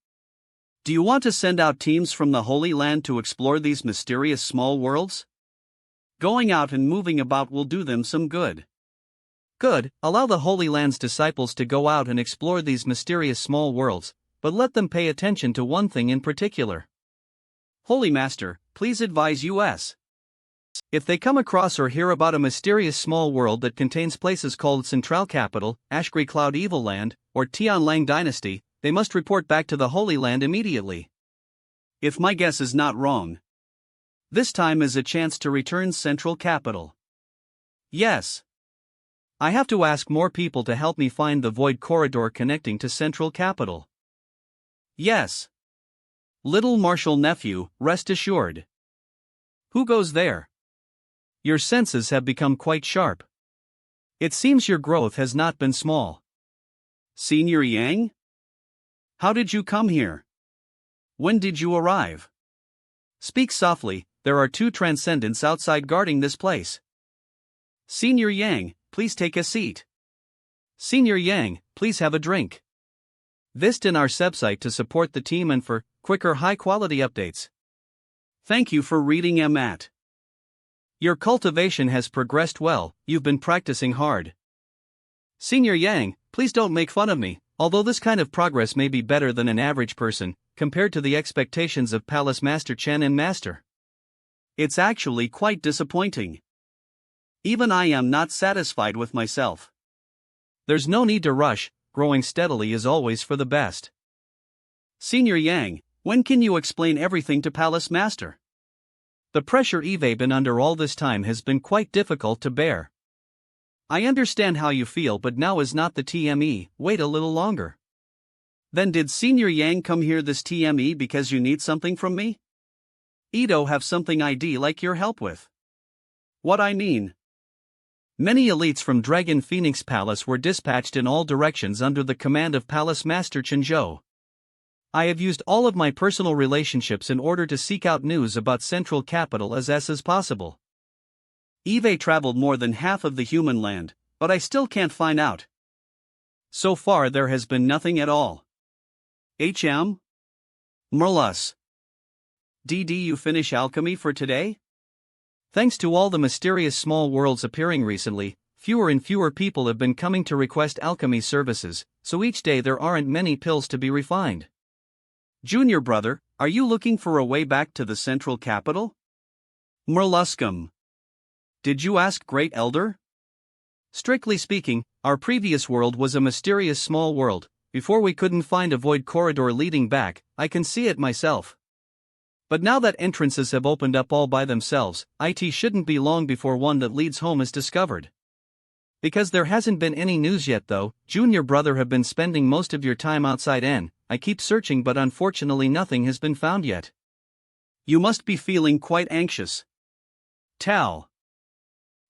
Do you want to send out teams from the Holy Land to explore these mysterious small worlds? Going out and moving about will do them some good. Good, allow the Holy Land's disciples to go out and explore these mysterious small worlds, but let them pay attention to one thing in particular. Holy Master, please advise us. If they come across or hear about a mysterious small world that contains places called Central Capital, Ashgree Cloud Evil Land, or Tianlang Dynasty, they must report back to the Holy Land immediately. If my guess is not wrong, this time is a chance to return Central Capital. Yes. I have to ask more people to help me find the void corridor connecting to Central Capital. Yes. Little Marshal nephew, rest assured. Who goes there? Your senses have become quite sharp. It seems your growth has not been small. Senior Yang? How did you come here? When did you arrive? Speak softly, there are 2 transcendents outside guarding this place. Senior Yang, please take a seat. Senior Yang, please have a drink. Visit our website to support the team and for quicker high-quality updates. Thank you for reading Matt. Your cultivation has progressed well, you've been practicing hard. Senior Yang, please don't make fun of me, although this kind of progress may be better than an average person, compared to the expectations of Palace Master Chen and Master. It's actually quite disappointing. Even I am not satisfied with myself. There's no need to rush, growing steadily is always for the best. Senior Yang, when can you explain everything to Palace Master? The pressure Eve been under all this time has been quite difficult to bear. I understand how you feel, but now is not the TME, wait a little longer. Then did Senior Yang come here this TME because you need something from me? Edo have something I'd like your help with. What I mean? Many elites from Dragon Phoenix Palace were dispatched in all directions under the command of Palace Master Chenzhou. I have used all of my personal relationships in order to seek out news about Central Capital as possible. Eve traveled more than half of the human land, but I still can't find out. So far there has been nothing at all. HM? Merlus. Did you finish alchemy for today? Thanks to all the mysterious small worlds appearing recently, fewer and fewer people have been coming to request alchemy services, so each day there aren't many pills to be refined. Junior brother, are you looking for a way back to the Central Capital? Merluscum. Did you ask Great Elder? Strictly speaking, our previous world was a mysterious small world. Before we couldn't find a void corridor leading back, I can see it myself. But now that entrances have opened up all by themselves, it shouldn't be long before one that leads home is discovered. Because there hasn't been any news yet though, junior brother have been spending most of your time outside I keep searching but unfortunately nothing has been found yet. You must be feeling quite anxious. Tal.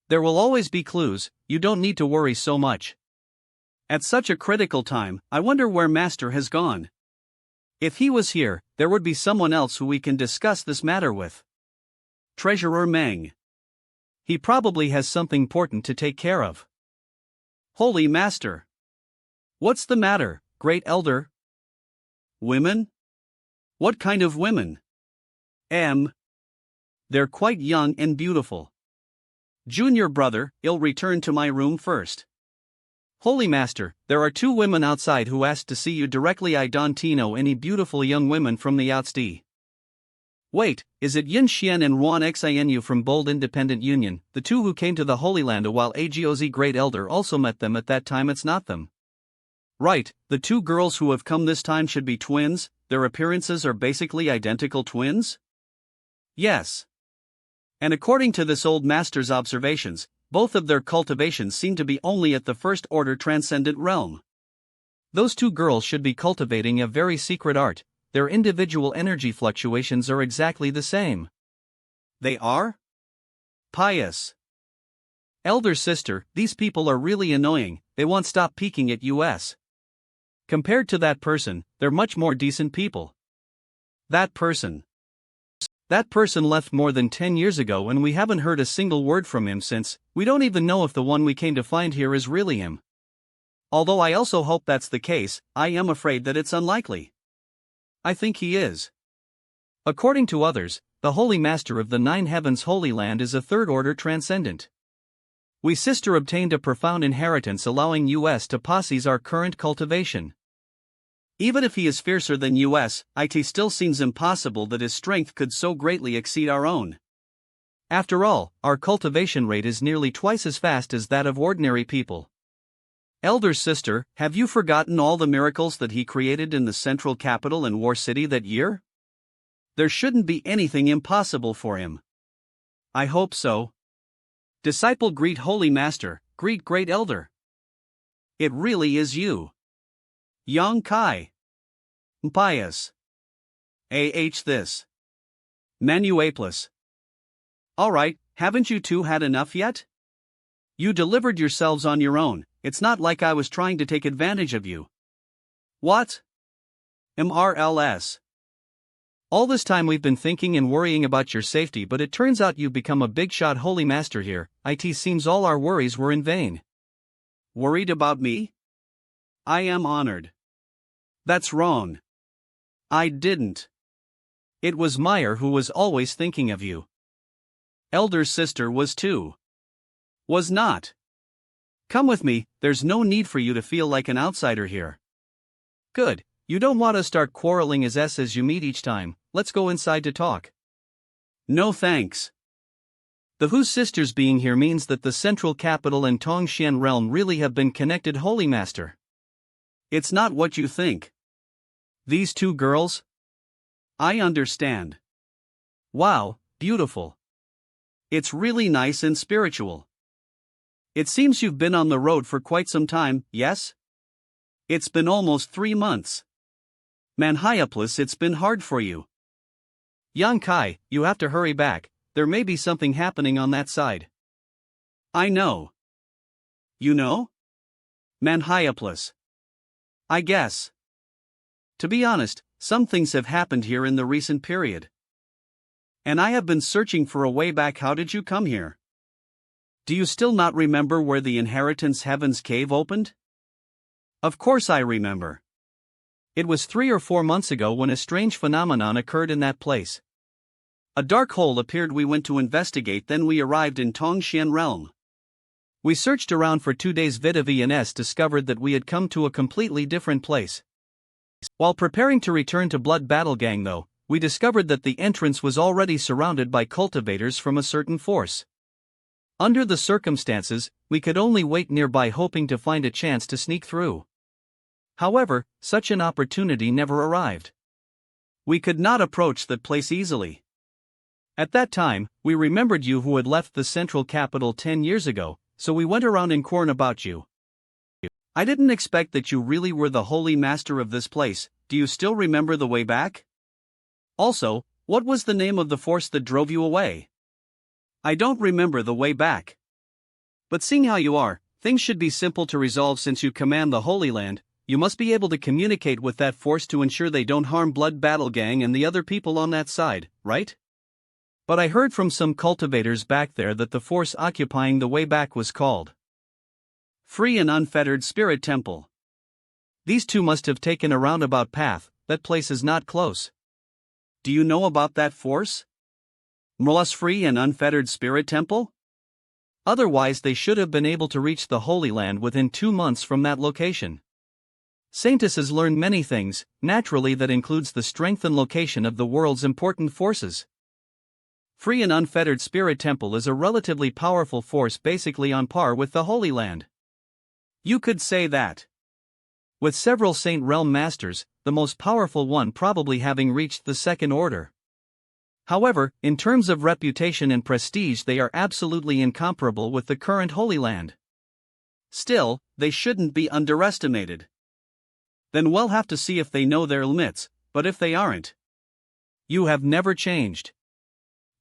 There will always be clues, you don't need to worry so much. At such a critical time, I wonder where Master has gone. If he was here, there would be someone else who we can discuss this matter with. Treasurer Meng. He probably has something important to take care of. Holy Master. What's the matter, Great Elder? Women? What kind of women? They're quite young and beautiful. Junior brother, I'll return to my room first. Holy Master, there are 2 women outside who asked to see you directly. I don't know any beautiful young women from the outside. Wait, is it Yin Xian and Ruan Xinu from Bold Independent Union, the 2 who came to the Holy Land a while ago? Great Elder also met them at that time. It's not them. Right, the 2 girls who have come this time should be twins, their appearances are basically identical twins? Yes. And according to this old master's observations, both of their cultivations seem to be only at the first order transcendent realm. Those 2 girls should be cultivating a very secret art, their individual energy fluctuations are exactly the same. They are? Pious. Elder sister, these people are really annoying, they won't stop peeking at us. Compared to that person, they're much more decent people. That person left more than 10 years ago and we haven't heard a single word from him since. We don't even know if the one we came to find here is really him. Although I also hope that's the case, I am afraid that it's unlikely. I think he is. According to others, the Holy Master of the 9 Heavens Holy Land is a 3rd order transcendent. We sister obtained a profound inheritance allowing us to possess our current cultivation. Even if he is fiercer than it still seems impossible that his strength could so greatly exceed our own. After all, our cultivation rate is nearly twice as fast as that of ordinary people. Elder sister, have you forgotten all the miracles that he created in the central capital and War City that year? There shouldn't be anything impossible for him. I hope so. Disciple greet Holy Master, greet Great Elder. It really is you. Yang Kai. Pious. This. Manuaplis. Alright, haven't you 2 had enough yet? You delivered yourselves on your own, it's not like I was trying to take advantage of you. What? MRLS. All this time we've been thinking and worrying about your safety, but it turns out you've become a big shot Holy Master here. It seems all our worries were in vain. Worried about me? I am honored. That's wrong. I didn't. It was Meyer who was always thinking of you. Elder sister was too. Was not. Come with me, there's no need for you to feel like an outsider here. Good, you don't want to start quarreling as you meet each time, let's go inside to talk. No thanks. The Hu sisters being here means that the central capital and Tongxian realm really have been connected. Holy Master. It's not what you think. These 2 girls? I understand. Wow, beautiful. It's really nice and spiritual. It seems you've been on the road for quite some time, yes? It's been almost 3 months. Manhwarecap, it's been hard for you. Yang Kai, you have to hurry back, there may be something happening on that side. I know. You know? Manhwarecap. I guess. To be honest, some things have happened here in the recent period. And I have been searching for a way back. How did you come here? Do you still not remember where the Inheritance Heaven's Cave opened? Of course I remember. It was 3 or 4 months ago when a strange phenomenon occurred in that place. A dark hole appeared. We went to investigate, then we arrived in Tongxian realm. We searched around for 2 days. VNS discovered that we had come to a completely different place. While preparing to return to Blood Battle Gang though, we discovered that the entrance was already surrounded by cultivators from a certain force. Under the circumstances, we could only wait nearby hoping to find a chance to sneak through. However, such an opportunity never arrived. We could not approach that place easily. At that time, we remembered you who had left the central capital 10 years ago, so we went around and inquired about you. I didn't expect that you really were the holy master of this place. Do you still remember the way back? Also, what was the name of the force that drove you away? I don't remember the way back. But seeing how you are, things should be simple to resolve since you command the Holy Land. You must be able to communicate with that force to ensure they don't harm Blood Battle Gang and the other people on that side, right? But I heard from some cultivators back there that the force occupying the way back was called Free and Unfettered Spirit Temple. These two must have taken a roundabout path. That place is not close. Do you know about that force? Mrlas Free and Unfettered Spirit Temple? Otherwise they should have been able to reach the Holy Land within 2 months from that location. Saintus has learned many things, naturally that includes the strength and location of the world's important forces. Free and Unfettered Spirit Temple is a relatively powerful force basically on par with the Holy Land. You could say that. With several Saint Realm Masters, the most powerful one probably having reached the Second Order. However, in terms of reputation and prestige they are absolutely incomparable with the current Holy Land. Still, they shouldn't be underestimated. Then we'll have to see if they know their limits, but if they aren't, you have never changed.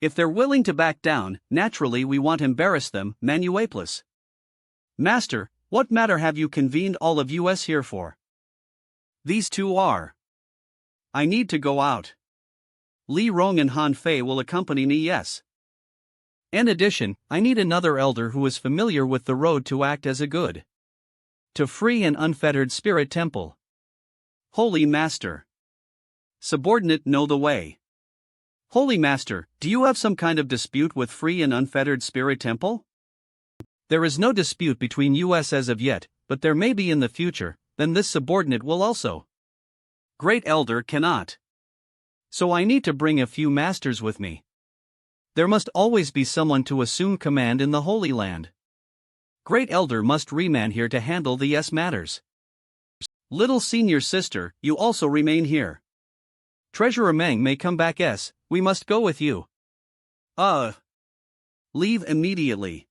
If they're willing to back down, naturally we won't embarrass them, Manhwarecap. Master, what matter have you convened all of us here for? These two are. I need to go out. Li Rong and Han Fei will accompany me, yes. In addition, I need another elder who is familiar with the road to act as a good. To Free and Unfettered Spirit Temple. Holy Master. Subordinate know the way. Holy Master, do you have some kind of dispute with Free and Unfettered Spirit Temple? There is no dispute between us as of yet, but there may be in the future, then this subordinate will also. Great Elder cannot. So I need to bring a few masters with me. There must always be someone to assume command in the Holy Land. Great Elder must remain here to handle the matters. Little senior sister, you also remain here. Treasurer Meng may come back. We must go with you. Leave immediately.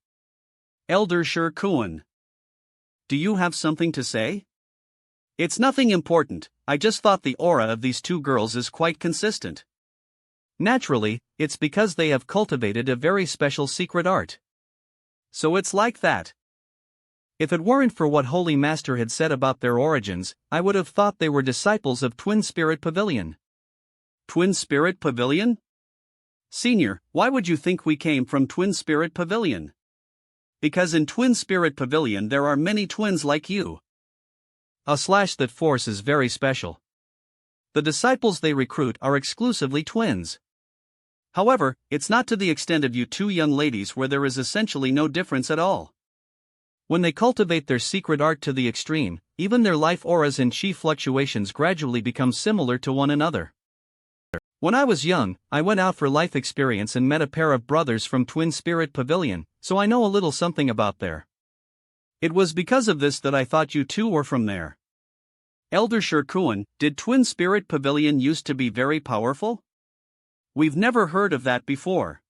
Elder Shi Kuan. Do you have something to say? It's nothing important, I just thought the aura of these two girls is quite consistent. Naturally, it's because they have cultivated a very special secret art. So it's like that. If it weren't for what Holy Master had said about their origins, I would have thought they were disciples of Twin Spirit Pavilion. Twin Spirit Pavilion? Senior, why would you think we came from Twin Spirit Pavilion? Because in Twin Spirit Pavilion there are many twins like you. That force is very special. The disciples they recruit are exclusively twins. However, it's not to the extent of you two young ladies where there is essentially no difference at all. When they cultivate their secret art to the extreme, even their life auras and chi fluctuations gradually become similar to one another. When I was young, I went out for life experience and met a pair of brothers from Twin Spirit Pavilion, so I know a little something about there. It was because of this that I thought you two were from there. Elder Shi Kuan, did Twin Spirit Pavilion used to be very powerful? We've never heard of that before.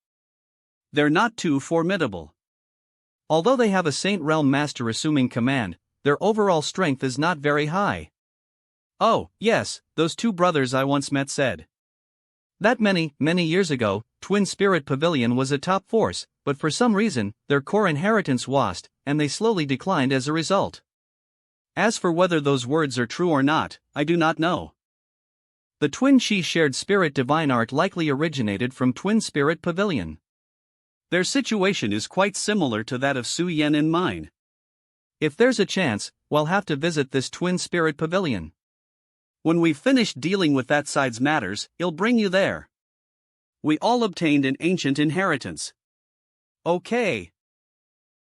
They're not too formidable. Although they have a Saint Realm Master assuming command, their overall strength is not very high. Oh, yes, those two brothers I once met said that many years ago, Twin Spirit Pavilion was a top force, but for some reason, their core inheritance washed, and they slowly declined as a result. As for whether those words are true or not, I do not know. The Twin Chi shared spirit divine art likely originated from Twin Spirit Pavilion. Their situation is quite similar to that of Su Yen and mine. If there's a chance, we'll have to visit this Twin Spirit Pavilion. When we've finished dealing with that side's matters, I'll bring you there. We all obtained an ancient inheritance. Okay.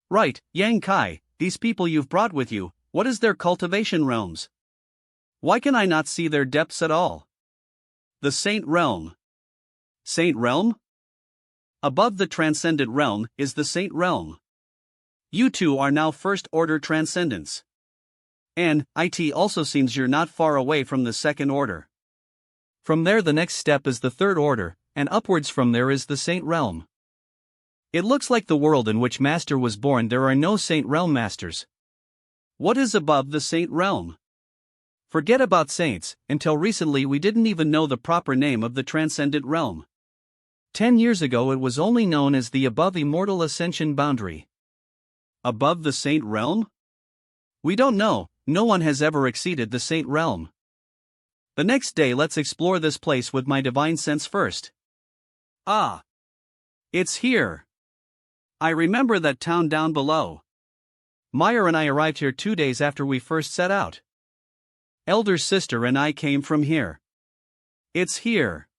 Right, Yang Kai, these people you've brought with you, what is their cultivation realms? Why can I not see their depths at all? The Saint Realm. Saint Realm? Above the Transcendent Realm is the Saint Realm. You two are now First Order Transcendents. And, it also seems you're not far away from the Second Order. From there the next step is the third order, and upwards from there is the Saint Realm. It looks like the world in which Master was born there are no Saint Realm Masters. What is above the Saint Realm? Forget about saints, until recently we didn't even know the proper name of the transcendent realm. 10 years ago it was only known as the above immortal ascension boundary. Above the Saint Realm? We don't know, no one has ever exceeded the Saint Realm. The next day let's explore this place with my divine sense first. Ah! It's here! I remember that town down below. Meyer and I arrived here 2 days after we first set out. Elder sister and I came from here. It's here.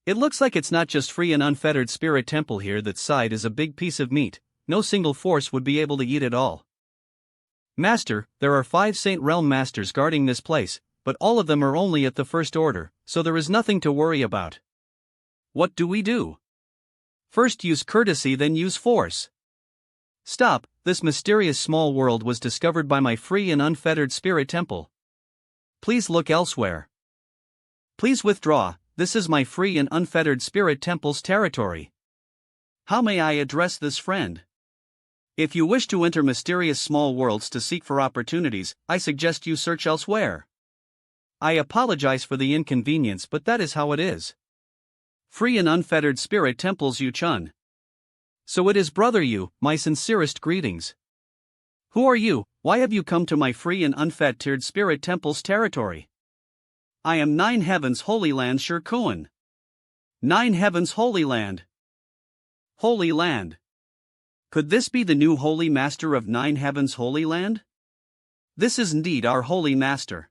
It looks like it's not just free and unfettered spirit temple here. That side is a big piece of meat, no single force would be able to eat it all. Master, there are 5 Saint Realm Masters guarding this place, but all of them are only at the first order, so there is nothing to worry about. What do we do? First use courtesy, then use force. Stop, this mysterious small world was discovered by my free and unfettered spirit temple. Please look elsewhere. Please withdraw, this is my free and unfettered spirit temple's territory. How may I address this friend? If you wish to enter mysterious small worlds to seek for opportunities, I suggest you search elsewhere. I apologize for the inconvenience, but that is how it is. Free and unfettered spirit temples Yu Chun. So it is brother Yu, my sincerest greetings. Who are you? Why have you come to my free and unfettered spirit temple's territory? I am 9 Heavens Holy Land Shirkuan. 9 Heavens Holy Land. Holy Land. Could this be the new Holy Master of 9 Heavens Holy Land? This is indeed our Holy Master.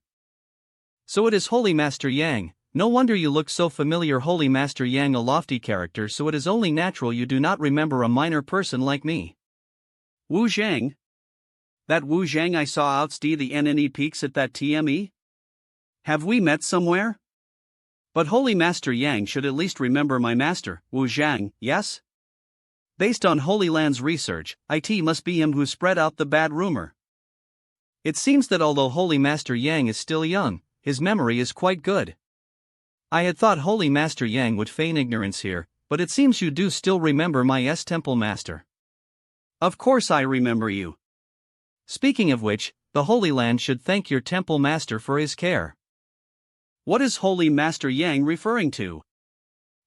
So it is Holy Master Yang. No wonder you look so familiar. Holy Master Yang, a lofty character, so it is only natural you do not remember a minor person like me. Wu Zhang? That Wu Zhang I saw outstee the NNE peaks at that TME? Have we met somewhere? But Holy Master Yang should at least remember my master, Wu Zhang, yes? Based on Holy Land's research, it must be him who spread out the bad rumor. It seems that although Holy Master Yang is still young, his memory is quite good. I had thought Holy Master Yang would feign ignorance here, but it seems you do still remember my Temple Master. Of course I remember you. Speaking of which, the Holy Land should thank your Temple Master for his care. What is Holy Master Yang referring to?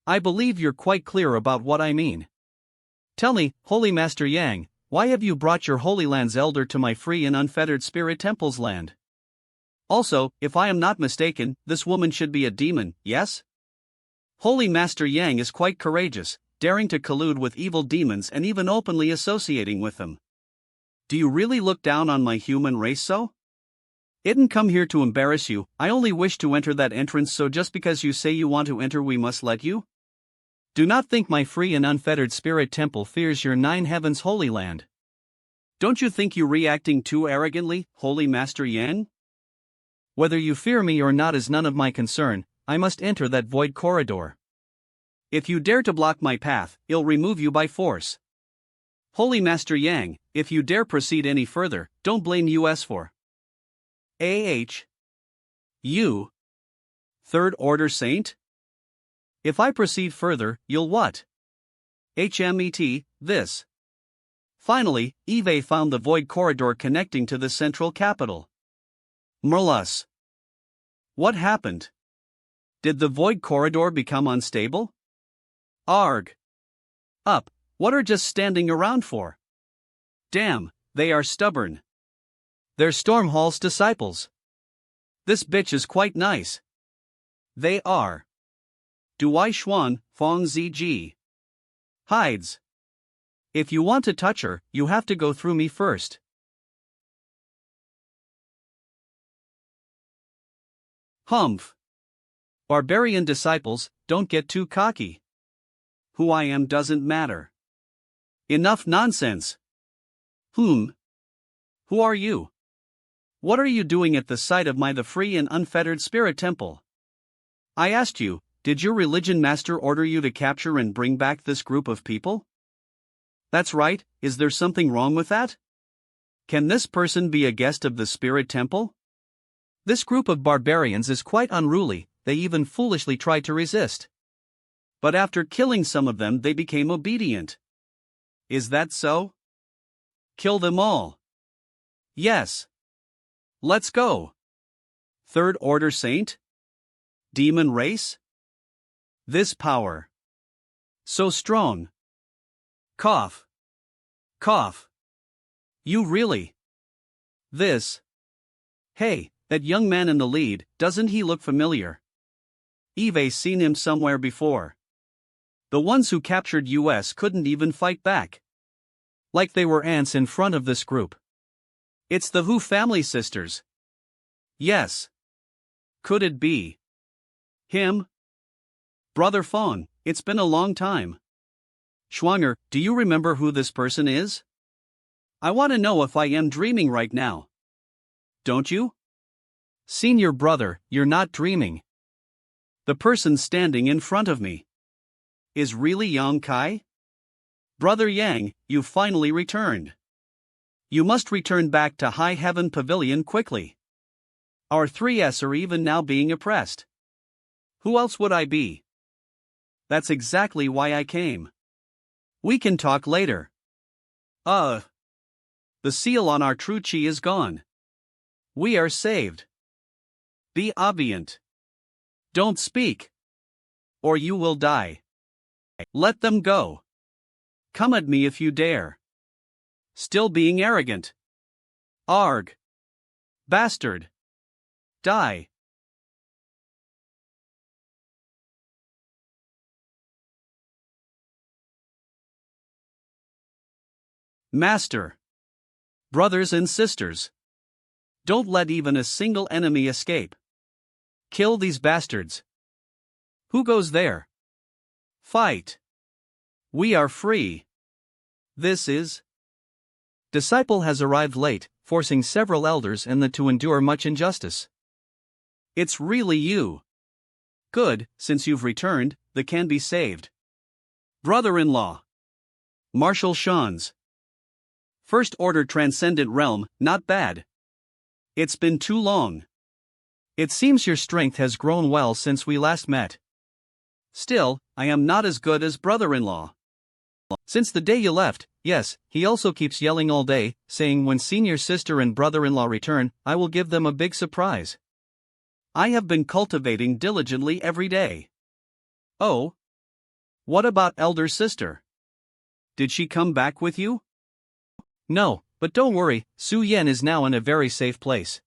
I believe you're quite clear about what I mean. Tell me, Holy Master Yang, why have you brought your Holy Land's elder to my free and unfettered spirit temple's land? Also, if I am not mistaken, this woman should be a demon, yes? Holy Master Yang is quite courageous, daring to collude with evil demons and even openly associating with them. Do you really look down on my human race so? Didn't come here to embarrass you, I only wish to enter that entrance, so just because you say you want to enter we must let you? Do not think my free and unfettered spirit temple fears your 9 Heavens Holy Land. Don't you think you're reacting too arrogantly, Holy Master Yang? Whether you fear me or not is none of my concern, I must enter that void corridor. If you dare to block my path, I'll remove you by force. Holy Master Yang, if you dare proceed any further, don't blame us for you. Third Order Saint? If I proceed further, you'll what? HMET, this. Finally, Eve found the void corridor connecting to the central capital. Merlus. What happened? Did the void corridor become unstable? Arg. Up, what are just standing around for? Damn, they are stubborn. They're Stormhall's disciples. This bitch is quite nice. They are. Dui Xuan, Fong Zg. Hides. If you want to touch her, you have to go through me first. Humph. Barbarian disciples, don't get too cocky. Who I am doesn't matter. Enough nonsense. Who are you? What are you doing at the site of the free and unfettered spirit temple? I asked you, did your religion master order you to capture and bring back this group of people? That's right, is there something wrong with that? Can this person be a guest of the spirit temple? This group of barbarians is quite unruly, they even foolishly tried to resist. But after killing some of them, they became obedient. Is that so? Kill them all. Yes. Let's go. Third Order Saint? Demon race? This power. So strong. Cough. Cough. You really? This. Hey, that young man in the lead, doesn't he look familiar? Eve's seen him somewhere before. The ones who captured US couldn't even fight back. Like they were ants in front of this group. It's the Hu family sisters. Yes. Could it be him? Brother Fong, it's been a long time. Schwanger, do you remember who this person is? I want to know if I am dreaming right now. Don't you? Senior brother, you're not dreaming. The person standing in front of me is really Yang Kai? Brother Yang, you finally returned. You must return back to High Heaven Pavilion quickly. Our 3S are even now being oppressed. Who else would I be? That's exactly why I came. We can talk later. The seal on our true chi is gone. We are saved. Be obedient. Don't speak. Or you will die. Let them go. Come at me if you dare. Still being arrogant. Arg. Bastard. Die. Master. Brothers and sisters. Don't let even a single enemy escape. Kill these bastards. Who goes there? Fight. We are free. This is. Disciple has arrived late, forcing several elders and the to endure much injustice. It's really you. Good, since you've returned, the can be saved. Brother-in-law. Marshal Shan's. First Order Transcendent Realm, not bad. It's been too long. It seems your strength has grown well since we last met. Still, I am not as good as brother-in-law. Since the day you left, yes, he also keeps yelling all day, saying when senior sister and brother-in-law return, I will give them a big surprise. I have been cultivating diligently every day. Oh? What about elder sister? Did she come back with you? No, but don't worry, Su Yen is now in a very safe place.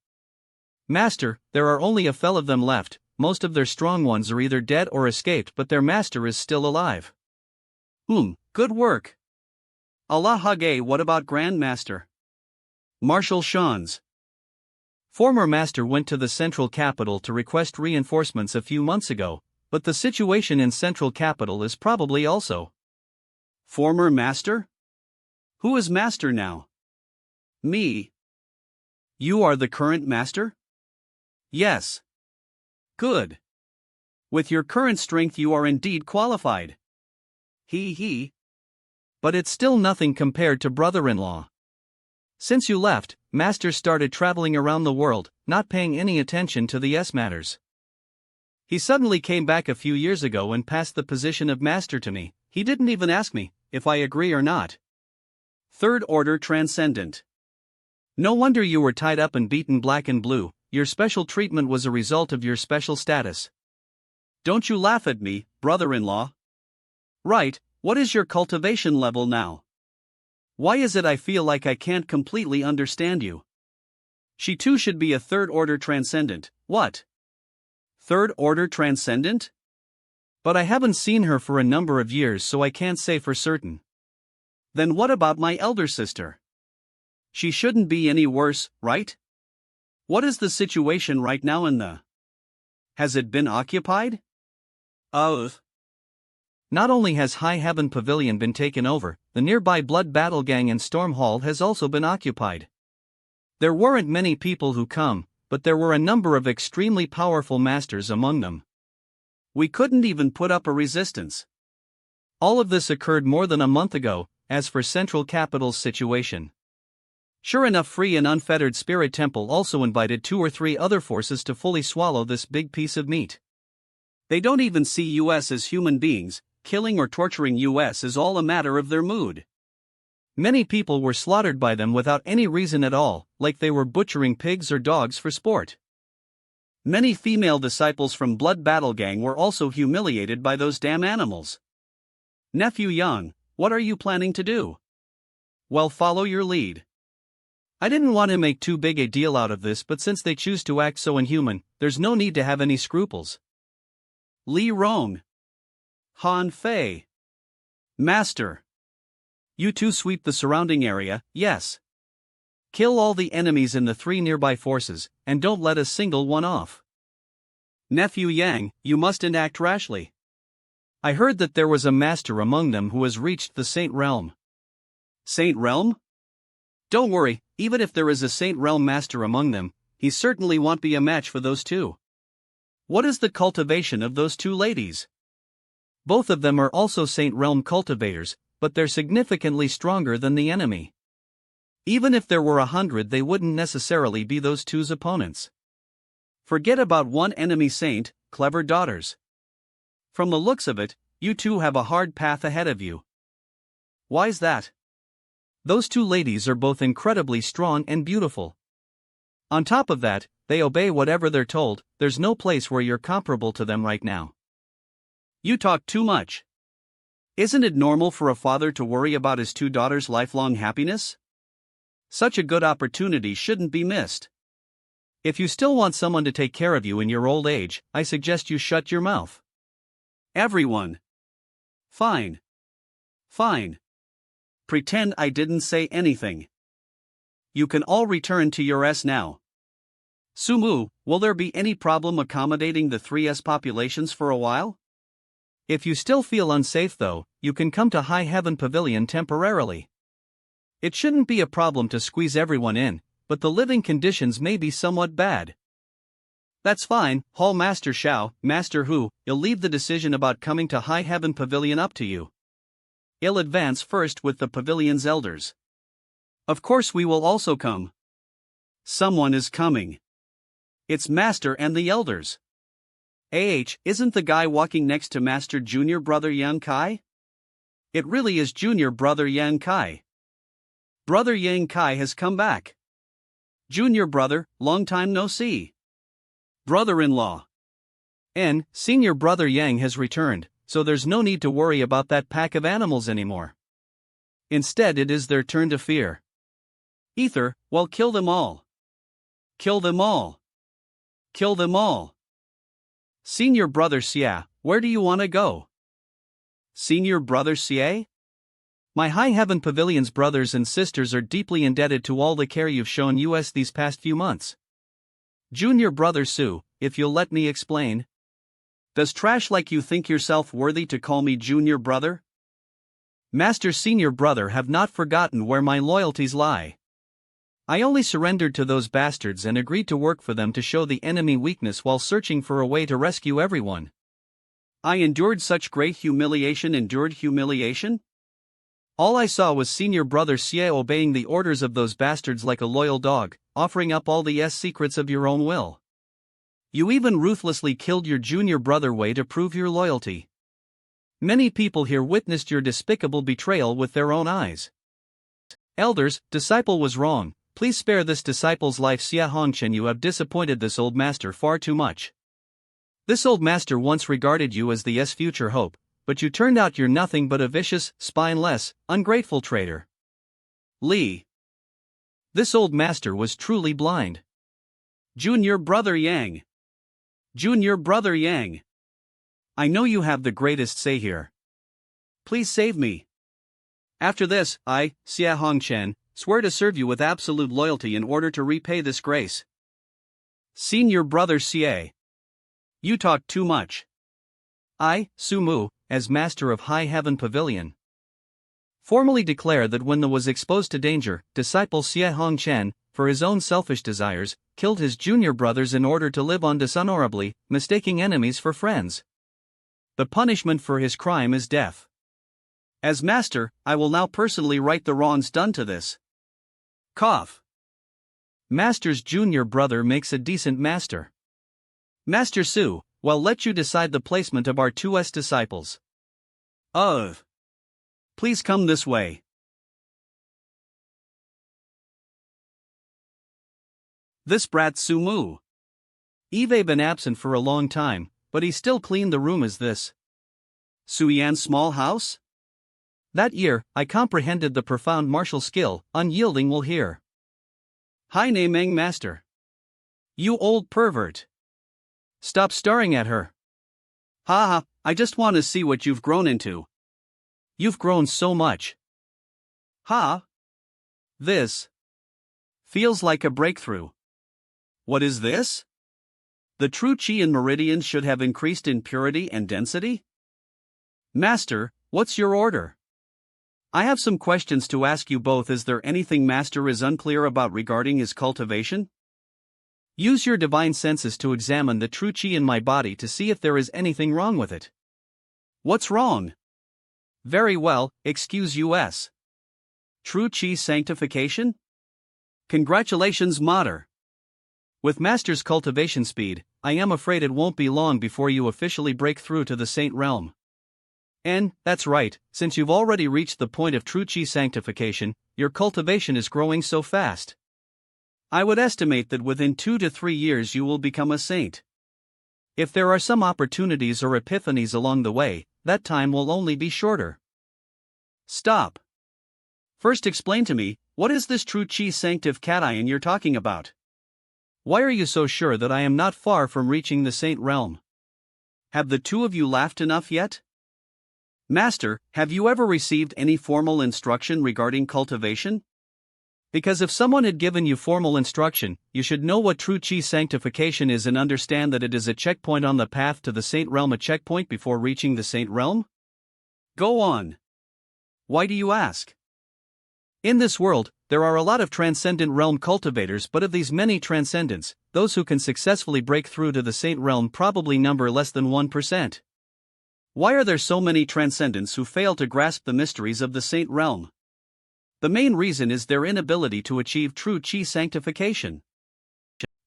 Master, there are only a fell of them left, most of their strong ones are either dead or escaped, but their master is still alive. Good work. Allah Hage, what about Grandmaster? Marshal Shan's. Former master went to the central capital to request reinforcements a few months ago, but the situation in central capital is probably also. Former master? Who is master now? Me. You are the current master? Yes. Good. With your current strength you are indeed qualified. He. But it's still nothing compared to brother-in-law. Since you left, Master started traveling around the world, not paying any attention to the S matters. He suddenly came back a few years ago and passed the position of Master to me. He didn't even ask me if I agree or not. Third Order Transcendent. No wonder you were tied up and beaten black and blue. Your special treatment was a result of your special status. Don't you laugh at me, brother-in-law. Right, what is your cultivation level now? Why is it I feel like I can't completely understand you? She too should be a Third Order Transcendent, what? Third Order Transcendent? But I haven't seen her for a number of years, so I can't say for certain. Then what about my elder sister? She shouldn't be any worse, right? What is the situation right now in the... Has it been occupied? Not only has High Heaven Pavilion been taken over, the nearby Blood Battle Gang and Storm Hall has also been occupied. There weren't many people who come, but there were a number of extremely powerful masters among them. We couldn't even put up a resistance. All of this occurred more than a month ago. As for Central Capital's situation, sure enough, Free and Unfettered Spirit Temple also invited 2 or 3 other forces to fully swallow this big piece of meat. They don't even see us as human beings. Killing or torturing us is all a matter of their mood. Many people were slaughtered by them without any reason at all, like they were butchering pigs or dogs for sport. Many female disciples from Blood Battle Gang were also humiliated by those damn animals. Nephew Young, what are you planning to do? Well, follow your lead. I didn't want to make too big a deal out of this, but since they choose to act so inhuman, there's no need to have any scruples. Li Rong. Han Fei. Master. You two sweep the surrounding area, yes. Kill all the enemies in the 3 nearby forces, and don't let a single one off. Nephew Yang, you mustn't act rashly. I heard that there was a master among them who has reached the Saint Realm. Saint Realm? Don't worry, even if there is a Saint Realm master among them, he certainly won't be a match for those two. What is the cultivation of those two ladies? Both of them are also Saint Realm cultivators, but they're significantly stronger than the enemy. Even if there were 100, they wouldn't necessarily be those two's opponents. Forget about one enemy saint, clever daughters. From the looks of it, you two have a hard path ahead of you. Why's that? Those two ladies are both incredibly strong and beautiful. On top of that, they obey whatever they're told. There's no place where you're comparable to them right now. You talk too much. Isn't it normal for a father to worry about his two daughters' lifelong happiness? Such a good opportunity shouldn't be missed. If you still want someone to take care of you in your old age, I suggest you shut your mouth. Everyone. Fine. Fine. Pretend I didn't say anything. You can all return to your S now. Sumu, will there be any problem accommodating the 3S populations for a while? If you still feel unsafe though, you can come to High Heaven Pavilion temporarily. It shouldn't be a problem to squeeze everyone in, but the living conditions may be somewhat bad. That's fine, Hall Master Xiao, Master Hu, I'll leave the decision about coming to High Heaven Pavilion up to you. I'll advance first with the pavilion's elders. Of course we will also come. Someone is coming. It's Master and the elders. Isn't the guy walking next to Master Junior Brother Yang Kai? It really is Junior Brother Yang Kai. Brother Yang Kai has come back. Junior Brother, long time no see. Brother-in-law. Senior Brother Yang has returned, so there's no need to worry about that pack of animals anymore. Instead it is their turn to fear. Ether, well, kill them all. Kill them all. Kill them all. Senior Brother Xia, where do you want to go? Senior Brother Xie? My High Heaven Pavilion's brothers and sisters are deeply indebted to all the care you've shown us these past few months. Junior Brother Su, if you'll let me explain. Does trash like you think yourself worthy to call me Junior Brother? Master Senior Brother have not forgotten where my loyalties lie. I only surrendered to those bastards and agreed to work for them to show the enemy weakness while searching for a way to rescue everyone. I endured such great humiliation. All I saw was Senior Brother Xie obeying the orders of those bastards like a loyal dog, offering up all the secrets of your own will. You even ruthlessly killed your junior brother Wei to prove your loyalty. Many people here witnessed your despicable betrayal with their own eyes. Elders, disciple was wrong. Please spare this disciple's life. Xia Hongchen, you have disappointed this old master far too much. This old master once regarded you as the future hope, but you turned out you're nothing but a vicious, spineless, ungrateful traitor. Li. This old master was truly blind. Junior Brother Yang. Junior Brother Yang. I know you have the greatest say here. Please save me. After this, I, Xia Hongchen, swear to serve you with absolute loyalty in order to repay this grace. Senior Brother Xie. You talk too much. I, Sumu, as Master of High Heaven Pavilion, formally declare that when the was exposed to danger, disciple Xie Hongchen, for his own selfish desires, killed his junior brothers in order to live on dishonorably, mistaking enemies for friends. The punishment for his crime is death. As master, I will now personally right the wrongs done to this. Cough. Master's junior brother makes a decent master. Master Su, Well, let you decide the placement of our 2S disciples. Please come this way. This brat Sumu. Eve been absent for a long time, but he still cleaned the room as this. Suyan's small house? That year, I comprehended the profound martial skill, unyielding will hear. Hi Nameng Master. You old pervert. Stop staring at her. Haha, I just want to see what you've grown into. You've grown so much. Ha! This feels like a breakthrough. What is this? The true chi and meridians should have increased in purity and density? Master, what's your order? I have some questions to ask you both. Is there anything Master is unclear about regarding his cultivation? Use your divine senses to examine the true chi in my body to see if there is anything wrong with it. What's wrong? Very well, excuse us. True chi sanctification? Congratulations, Mater. With Master's cultivation speed, I am afraid it won't be long before you officially break through to the Saint Realm. And, that's right, since you've already reached the point of true chi sanctification, your cultivation is growing so fast. I would estimate that within 2 to 3 years you will become a saint. If there are some opportunities or epiphanies along the way, that time will only be shorter. Stop. First explain to me, what is this true chi sanctification you're talking about? Why are you so sure that I am not far from reaching the saint realm? Have the two of you laughed enough yet? Master, have you ever received any formal instruction regarding cultivation? Because if someone had given you formal instruction, you should know what true chi sanctification is and understand that it is a checkpoint on the path to the saint realm, a checkpoint before reaching the saint realm? Go on. Why do you ask? In this world, there are a lot of transcendent realm cultivators, but of these many transcendents, those who can successfully break through to the saint realm probably number less than 1%. Why are there so many transcendents who fail to grasp the mysteries of the saint realm? The main reason is their inability to achieve true chi sanctification.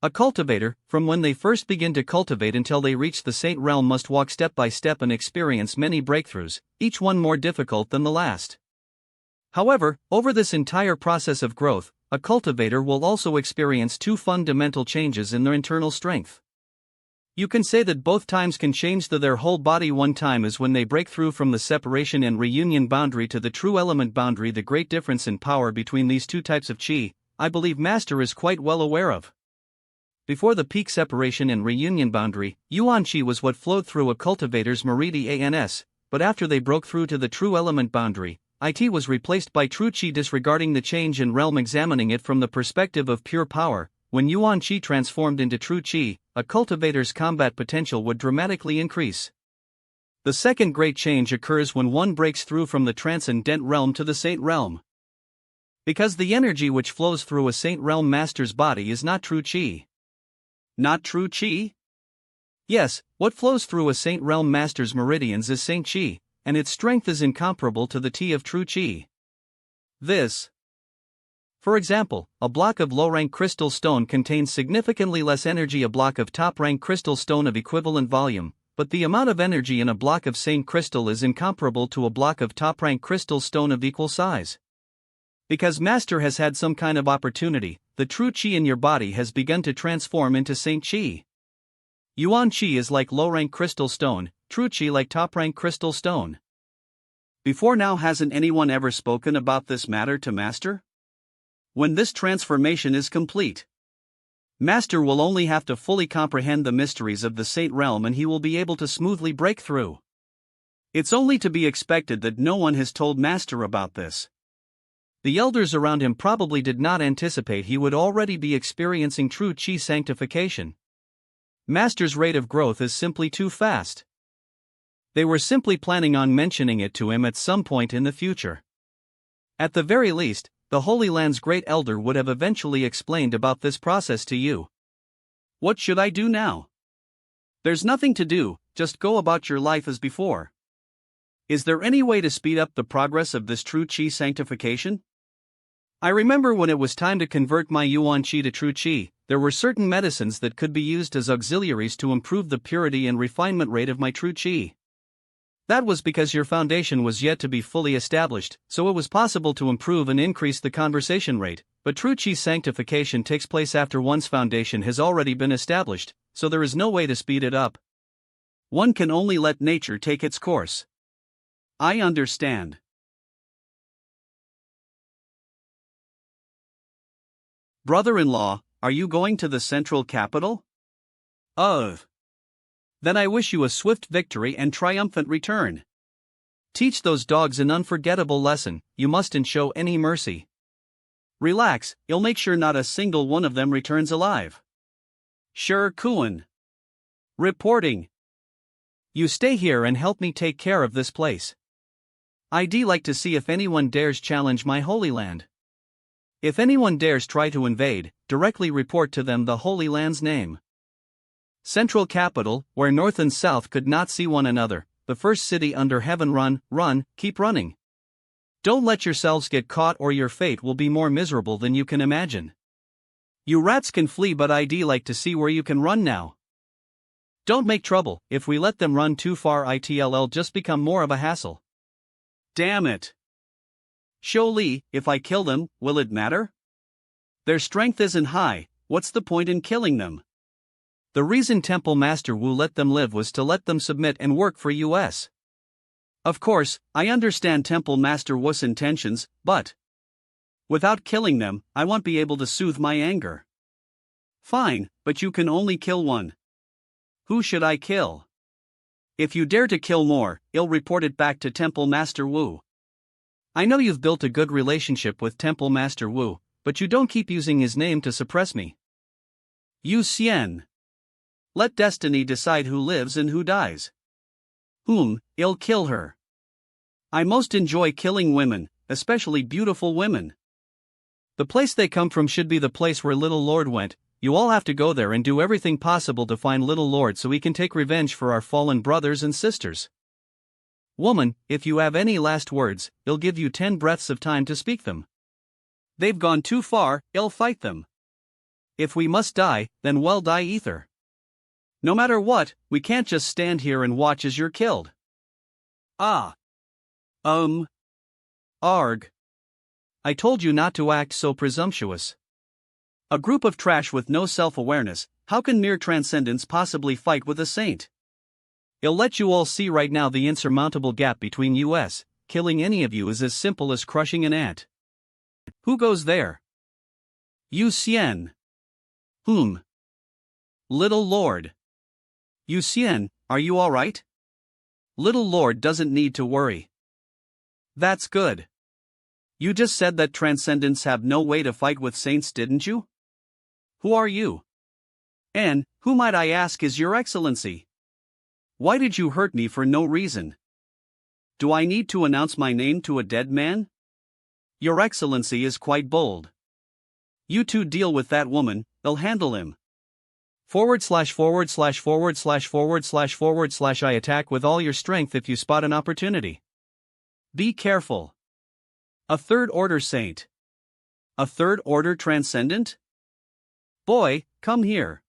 A cultivator, from when they first begin to cultivate until they reach the saint realm, must walk step by step and experience many breakthroughs, each one more difficult than the last. However, over this entire process of growth, a cultivator will also experience two fundamental changes in their internal strength. You can say that both times can change their whole body. One time is when they break through from the separation and reunion boundary to the true element boundary. The great difference in power between these two types of chi, I believe Master is quite well aware of. Before the peak separation and reunion boundary, Yuan Chi was what flowed through a cultivator's meridians, but after they broke through to the true element boundary, it was replaced by true chi. Disregarding the change in realm, examining it from the perspective of pure power, when Yuan Chi transformed into true chi, a cultivator's combat potential would dramatically increase. The second great change occurs when one breaks through from the transcendent realm to the saint realm. Because the energy which flows through a saint realm master's body is not true chi. Not true chi? Yes, what flows through a saint realm master's meridians is saint chi, and its strength is incomparable to the T of true chi. For example, a block of low-rank crystal stone contains significantly less energy a block of top-rank crystal stone of equivalent volume, but the amount of energy in a block of saint crystal is incomparable to a block of top-rank crystal stone of equal size. Because Master has had some kind of opportunity, the true chi in your body has begun to transform into saint chi. Yuan chi is like low-rank crystal stone, true chi like top-rank crystal stone. Before now, hasn't anyone ever spoken about this matter to Master? When this transformation is complete, Master will only have to fully comprehend the mysteries of the saint realm and he will be able to smoothly break through. It's only to be expected that no one has told Master about this. The elders around him probably did not anticipate he would already be experiencing true chi sanctification. Master's rate of growth is simply too fast. They were simply planning on mentioning it to him at some point in the future. At the very least, the Holy Land's great elder would have eventually explained about this process to you. What should I do now? There's nothing to do, just go about your life as before. Is there any way to speed up the progress of this true chi sanctification? I remember when it was time to convert my Yuan Chi to true chi, there were certain medicines that could be used as auxiliaries to improve the purity and refinement rate of my true chi. That was because your foundation was yet to be fully established, so it was possible to improve and increase the conversation rate, but true chi sanctification takes place after one's foundation has already been established, so there is no way to speed it up. One can only let nature take its course. I understand. Brother-in-law, are you going to the central capital? Then I wish you a swift victory and triumphant return. Teach those dogs an unforgettable lesson, you mustn't show any mercy. Relax, you'll make sure not a single one of them returns alive. Sure, Kuan. Reporting. You stay here and help me take care of this place. I'd like to see if anyone dares challenge my holy land. If anyone dares try to invade, directly report to them the holy land's name. Central capital, where north and south could not see one another, the first city under heaven. Run, keep running. Don't let yourselves get caught or your fate will be more miserable than you can imagine. You rats can flee, but I'd like to see where you can run now. Don't make trouble, if we let them run too far it'll just become more of a hassle. Damn it. Show Li, if I kill them, will it matter? Their strength isn't high, what's the point in killing them? The reason Temple Master Wu let them live was to let them submit and work for us. Of course, I understand Temple Master Wu's intentions, but without killing them, I won't be able to soothe my anger. Fine, but you can only kill one. Who should I kill? If you dare to kill more, I'll report it back to Temple Master Wu. I know you've built a good relationship with Temple Master Wu, but you don't keep using his name to suppress me. Yu Xian. Let destiny decide who lives and who dies. I'll kill her. I most enjoy killing women, especially beautiful women. The place they come from should be the place where Little Lord went. You all have to go there and do everything possible to find Little Lord so we can take revenge for our fallen brothers and sisters. Woman, if you have any last words, I'll give you 10 breaths of time to speak them. They've gone too far, I'll fight them. If we must die, then well die ether. No matter what, we can't just stand here and watch as you're killed. Arg. I told you not to act so presumptuous. A group of trash with no self-awareness, how can mere transcendence possibly fight with a saint? I'll let you all see right now the insurmountable gap between us. Killing any of you is as simple as crushing an ant. Who goes there? Yu Xian. Little Lord. Yu Xian, are you alright? Little Lord doesn't need to worry. That's good. You just said that transcendents have no way to fight with saints, didn't you? Who are you? And, who might I ask is your excellency? Why did you hurt me for no reason? Do I need to announce my name to a dead man? Your excellency is quite bold. You two deal with that woman, they'll handle him. // I attack with all your strength if you spot an opportunity. Be careful. A third order saint. A third order transcendent? Boy, come here.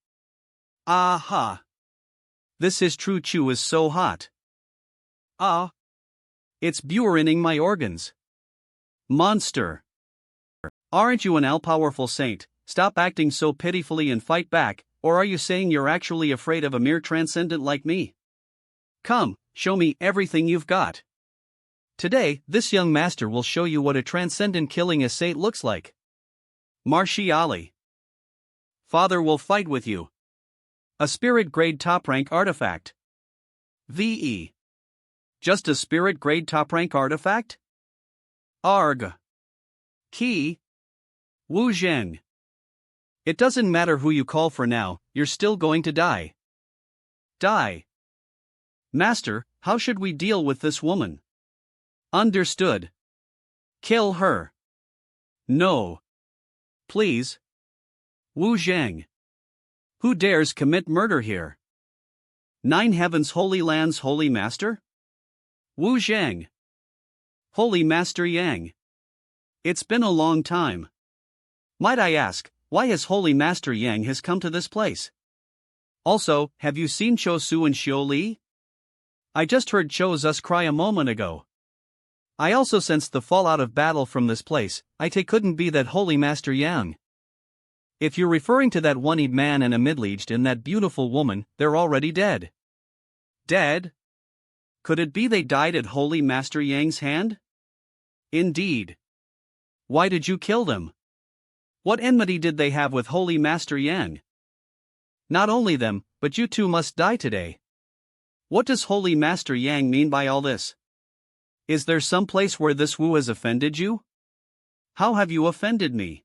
Aha. This his true chew is so hot. Ah. It's burying my organs. Monster. Aren't you an all-powerful saint? Stop acting so pitifully and fight back, or are you saying you're actually afraid of a mere transcendent like me? Come, show me everything you've got. Today, this young master will show you what a transcendent killing a saint looks like. Martiali. Father will fight with you. A spirit grade top rank artifact. VE. Just a spirit grade top rank artifact? Arg. Key. Wu Zheng. It doesn't matter who you call for now, you're still going to die. Die. Master, how should we deal with this woman? Understood. Kill her. No. Please. Wu Zheng. Who dares commit murder here? Nine Heavens Holy Land's Holy Master? Wu Zheng. Holy Master Yang. It's been a long time. Might I ask, why has Holy Master Yang has come to this place? Also, have you seen Cho Su and Xiao Li? I just heard Cho Zus cry a moment ago. I also sensed the fallout of battle from this place. It couldn't be that Holy Master Yang. If you're referring to that one-eyed man and a middle-aged and that beautiful woman, they're already dead. Dead? Could it be they died at Holy Master Yang's hand? Indeed. Why did you kill them? What enmity did they have with Holy Master Yang? Not only them, but you too must die today. What does Holy Master Yang mean by all this? Is there some place where this Wu has offended you? How have you offended me?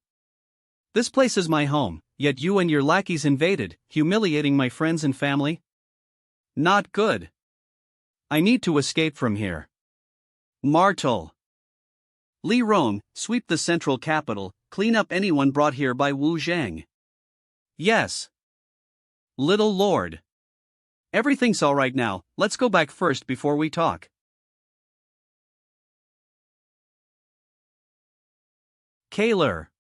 This place is my home, yet you and your lackeys invaded, humiliating my friends and family? Not good. I need to escape from here. Martel. Li Rong, sweep the central capital, clean up anyone brought here by Wu Zhang. Yes. Little Lord. Everything's alright now, let's go back first before we talk. Kaler.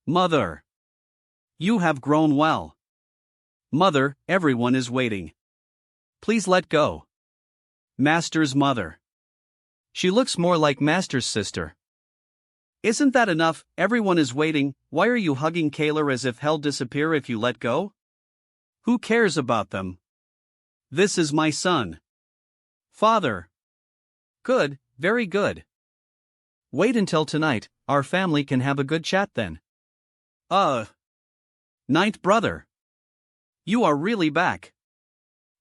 Mother. You have grown well. Mother, everyone is waiting. Please let go. Master's mother. She looks more like Master's sister. Isn't that enough? Everyone is waiting. Why are you hugging Kaler as if hell disappear if you let go? Who cares about them? This is my son. Father. Good, very good. Wait until tonight, our family can have a good chat then. Ninth brother. You are really back.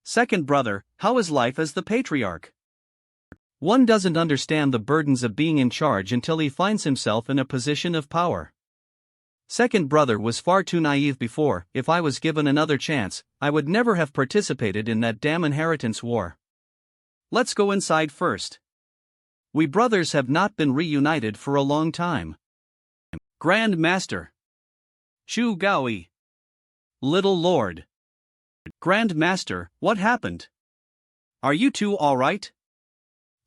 Second brother, how is life as the patriarch? One doesn't understand the burdens of being in charge until he finds himself in a position of power. Second brother was far too naive before. If I was given another chance, I would never have participated in that damn inheritance war. Let's go inside first. We brothers have not been reunited for a long time. Grand Master. Chu Gaoi. Little Lord. Grand Master, what happened? Are you two all right?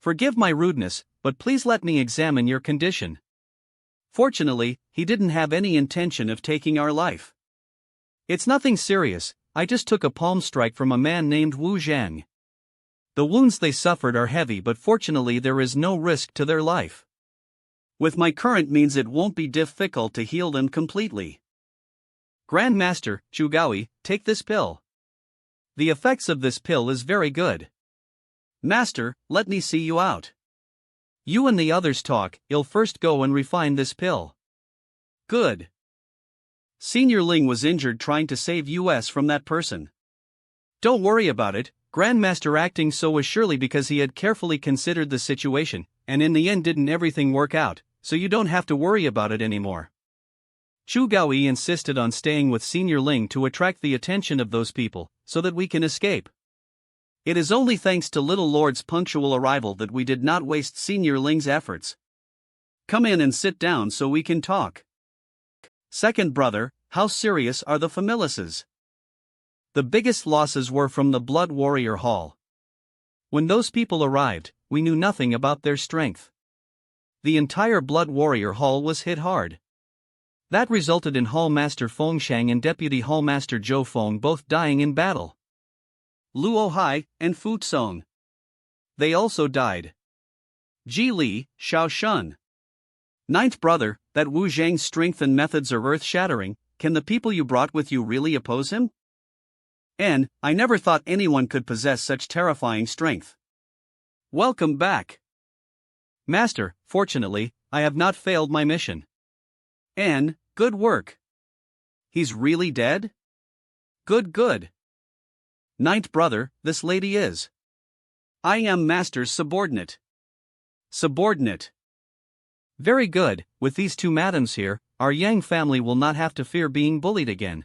Forgive my rudeness, but please let me examine your condition. Fortunately, he didn't have any intention of taking our life. It's nothing serious, I just took a palm strike from a man named Wu Zhang. The wounds they suffered are heavy, but fortunately there is no risk to their life. With my current means it won't be difficult to heal them completely. Grand Master, Chu Gaoi, take this pill. The effects of this pill is very good. Master, let me see you out. You and the others talk, I'll first go and refine this pill. Good. Senior Ling was injured trying to save us from that person. Don't worry about it, Grandmaster acting so was surely because he had carefully considered the situation, and in the end didn't everything work out, so you don't have to worry about it anymore. Chu Gaoi insisted on staying with Senior Ling to attract the attention of those people, so that we can escape. It is only thanks to Little Lord's punctual arrival that we did not waste Senior Ling's efforts. Come in and sit down so we can talk. Second brother, how serious are the familises? The biggest losses were from the Blood Warrior Hall. When those people arrived, we knew nothing about their strength. The entire Blood Warrior Hall was hit hard. That resulted in Hall Master Feng Shang and Deputy Hall Master Zhou Feng both dying in battle. Luo Hai and Fu Song. They also died. Ji Li, Xiao Shun. Ninth brother, that Wu Zhang's strength and methods are earth-shattering. Can the people you brought with you really oppose him? And I never thought anyone could possess such terrifying strength. Welcome back. Master, fortunately, I have not failed my mission. And, good work. He's really dead? Good. Ninth brother, this lady is. I am Master's subordinate. Subordinate. Very good, with these two madams here, our Yang family will not have to fear being bullied again.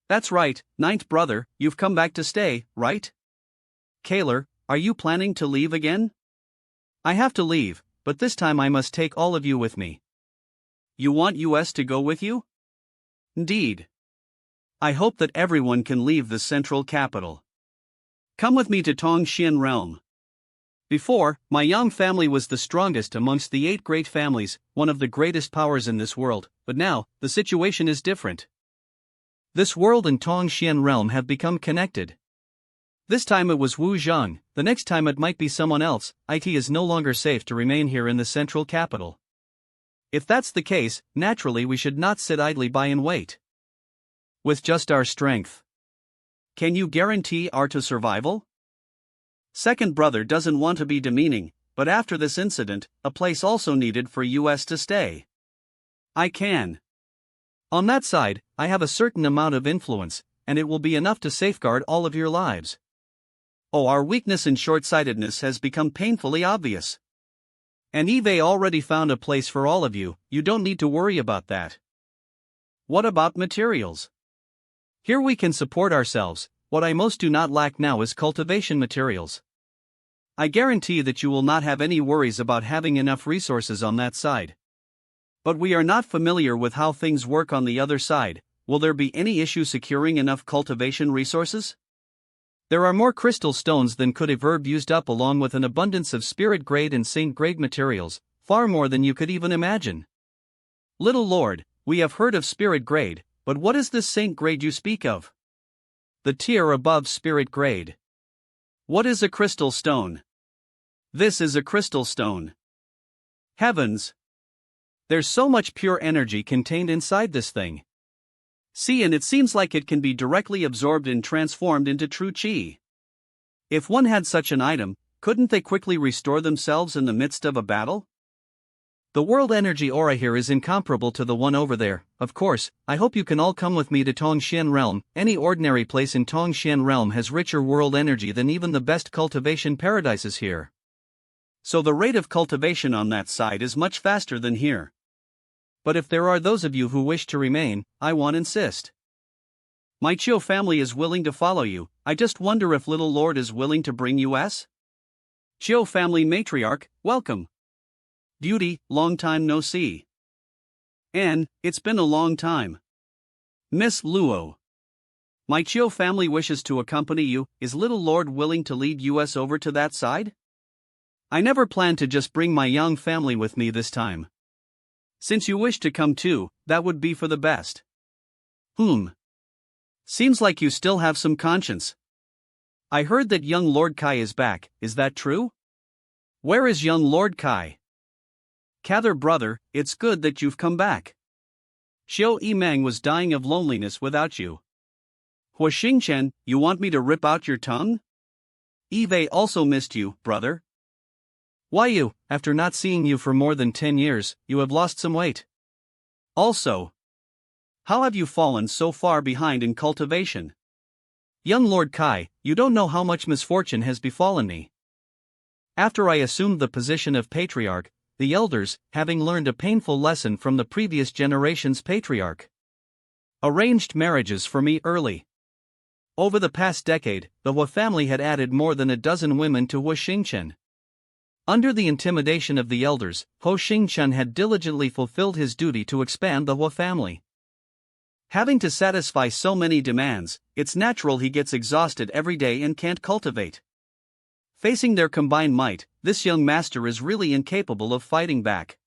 That's right, ninth brother, you've come back to stay, right? Kaler, are you planning to leave again? I have to leave, but this time I must take all of you with me. You want us to go with you? Indeed. I hope that everyone can leave the central capital. Come with me to Tongxian realm. Before, my young family was the strongest amongst the 8 great families, one of the greatest powers in this world, but now, the situation is different. This world and Tongxian realm have become connected. This time it was Wu Zhang, the next time it might be someone else. It is no longer safe to remain here in the central capital. If that's the case, naturally we should not sit idly by and wait. With just our strength. Can you guarantee our survival? Second brother doesn't want to be demeaning, but after this incident, a place also needed for us to stay. I can. On that side, I have a certain amount of influence, and it will be enough to safeguard all of your lives. Oh, our weakness and short-sightedness has become painfully obvious. And Eve already found a place for all of you, you don't need to worry about that. What about materials? Here we can support ourselves. What I most do not lack now is cultivation materials. I guarantee that you will not have any worries about having enough resources on that side. But we are not familiar with how things work on the other side. Will there be any issue securing enough cultivation resources? There are more crystal stones than could a verb used up, along with an abundance of spirit grade and saint grade materials, far more than you could even imagine. Little Lord, we have heard of spirit grade, but what is this saint grade you speak of? The tier above spirit grade. What is a crystal stone? This is a crystal stone. Heavens! There's so much pure energy contained inside this thing. See, and it seems like it can be directly absorbed and transformed into true chi. If one had such an item, couldn't they quickly restore themselves in the midst of a battle? The world energy aura here is incomparable to the one over there. Of course, I hope you can all come with me to Tongxian Realm. Any ordinary place in Tongxian Realm has richer world energy than even the best cultivation paradises here. So the rate of cultivation on that side is much faster than here. But if there are those of you who wish to remain, I won't insist. My Chiu family is willing to follow you. I just wonder if Little Lord is willing to bring us? Chiu family matriarch, welcome. Beauty, long time no see. Anne, it's been a long time. Miss Luo. My Chiu family wishes to accompany you. Is Little Lord willing to lead us over to that side? I never planned to just bring my young family with me this time. Since you wish to come too, that would be for the best. Seems like you still have some conscience. I heard that young Lord Kai is back, is that true? Where is young Lord Kai? Cather brother, it's good that you've come back. Xiao Yimeng was dying of loneliness without you. Hua Xingchen, you want me to rip out your tongue? Eve also missed you, brother. Why you, after not seeing you for more than 10 years, you have lost some weight. Also, how have you fallen so far behind in cultivation? Young Lord Kai, you don't know how much misfortune has befallen me. After I assumed the position of patriarch, the elders, having learned a painful lesson from the previous generation's patriarch, arranged marriages for me early. Over the past decade, the Hua family had added more than a dozen women to Hua Xingchen. Under the intimidation of the elders, Hua Xingchen had diligently fulfilled his duty to expand the Hua family. Having to satisfy so many demands, it's natural he gets exhausted every day and can't cultivate. Facing their combined might, this young master is really incapable of fighting back.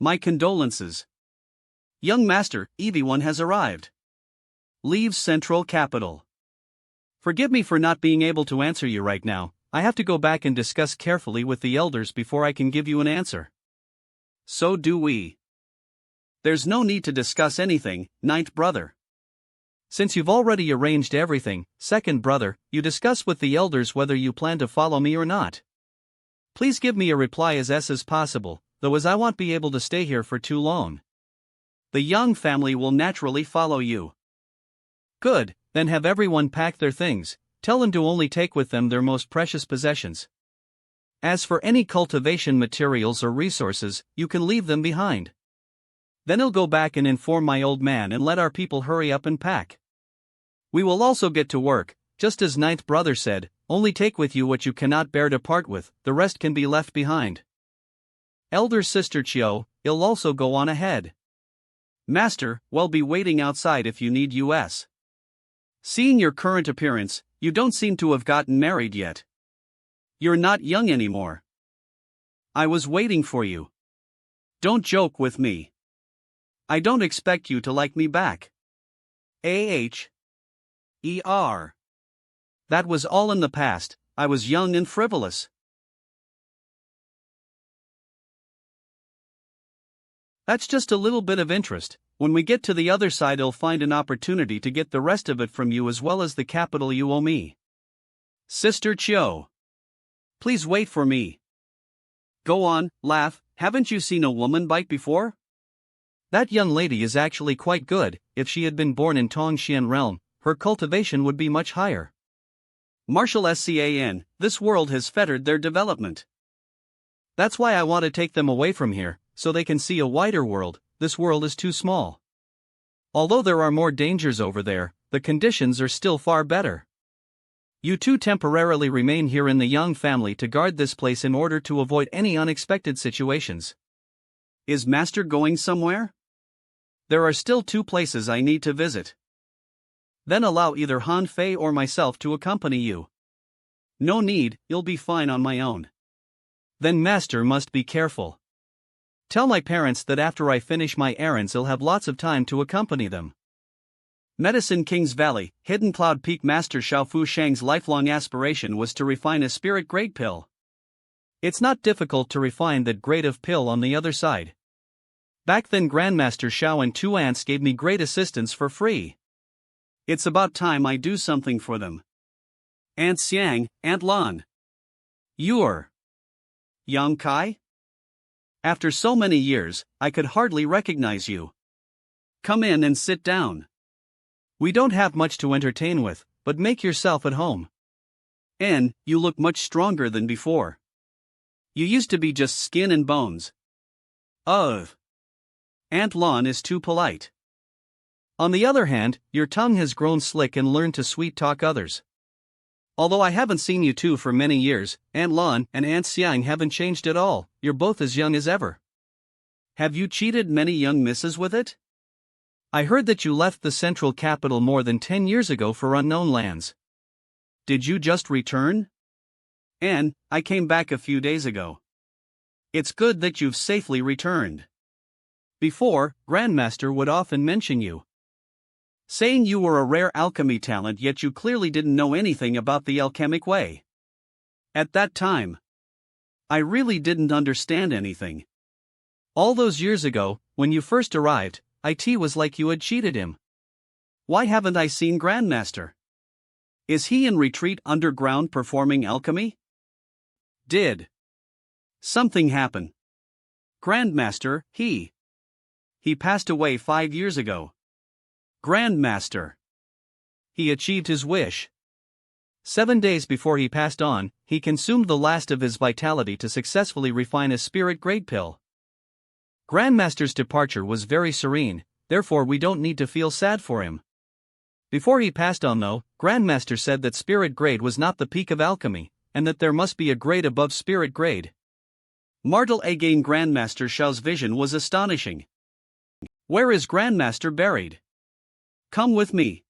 My condolences. Young master, Evie-one has arrived. Leaves central capital. Forgive me for not being able to answer you right now. I have to go back and discuss carefully with the elders before I can give you an answer. So do we. There's no need to discuss anything, ninth brother. Since you've already arranged everything, second brother, you discuss with the elders whether you plan to follow me or not. Please give me a reply as possible, though, as I won't be able to stay here for too long. The young family will naturally follow you. Good, then have everyone pack their things. Tell them to only take with them their most precious possessions. As for any cultivation materials or resources, you can leave them behind. Then I'll go back and inform my old man and let our people hurry up and pack. We will also get to work, just as ninth brother said, only take with you what you cannot bear to part with, the rest can be left behind. Elder sister Chio, I'll also go on ahead. Master, we'll be waiting outside if you need us. Seeing your current appearance, you don't seem to have gotten married yet. You're not young anymore. I was waiting for you. Don't joke with me. I don't expect you to like me back. A-H-E-R. That was all in the past. I was young and frivolous. That's just a little bit of interest. When we get to the other side, I'll find an opportunity to get the rest of it from you as well as the capital you owe me. Sister Chio. Please wait for me. Go on, laugh. Haven't you seen a woman bite before? That young lady is actually quite good. If she had been born in Tongxian realm, her cultivation would be much higher. Martial Scan, this world has fettered their development. That's why I want to take them away from here, so they can see a wider world. This world is too small. Although there are more dangers over there, the conditions are still far better. You two temporarily remain here in the Young family to guard this place in order to avoid any unexpected situations. Is Master going somewhere? There are still 2 places I need to visit. Then allow either Han Fei or myself to accompany you. No need, you'll be fine on my own. Then Master must be careful. Tell my parents that after I finish my errands I'll have lots of time to accompany them. Medicine King's Valley, Hidden Cloud Peak. Master Xiaofu Shang's lifelong aspiration was to refine a spirit grade pill. It's not difficult to refine that grade of pill on the other side. Back then Grandmaster Xiao and 2 aunts gave me great assistance for free. It's about time I do something for them. Aunt Xiang, Aunt Lan. You're Yang Kai? After so many years, I could hardly recognize you. Come in and sit down. We don't have much to entertain with, but make yourself at home. And, you look much stronger than before. You used to be just skin and bones. Ugh. Aunt Lan is too polite. On the other hand, your tongue has grown slick and learned to sweet-talk others. Although I haven't seen you two for many years, Aunt Lan and Aunt Xiang haven't changed at all. You're both as young as ever. Have you cheated many young misses with it? I heard that you left the central capital more than 10 years ago for unknown lands. Did you just return? And, I came back a few days ago. It's good that you've safely returned. Before, Grandmaster would often mention you, saying you were a rare alchemy talent, yet you clearly didn't know anything about the alchemic way. At that time, I really didn't understand anything. All those years ago, when you first arrived, it was like you had cheated him. Why haven't I seen Grandmaster? Is he in retreat underground performing alchemy? Did something happen? Grandmaster, he passed away 5 years ago. Grandmaster. He achieved his wish. 7 days before he passed on, he consumed the last of his vitality to successfully refine a spirit grade pill. Grandmaster's departure was very serene, therefore we don't need to feel sad for him. Before he passed on though, Grandmaster said that spirit grade was not the peak of alchemy, and that there must be a grade above spirit grade. Martel again. Grandmaster Xiao's vision was astonishing. Where is Grandmaster buried? Come with me.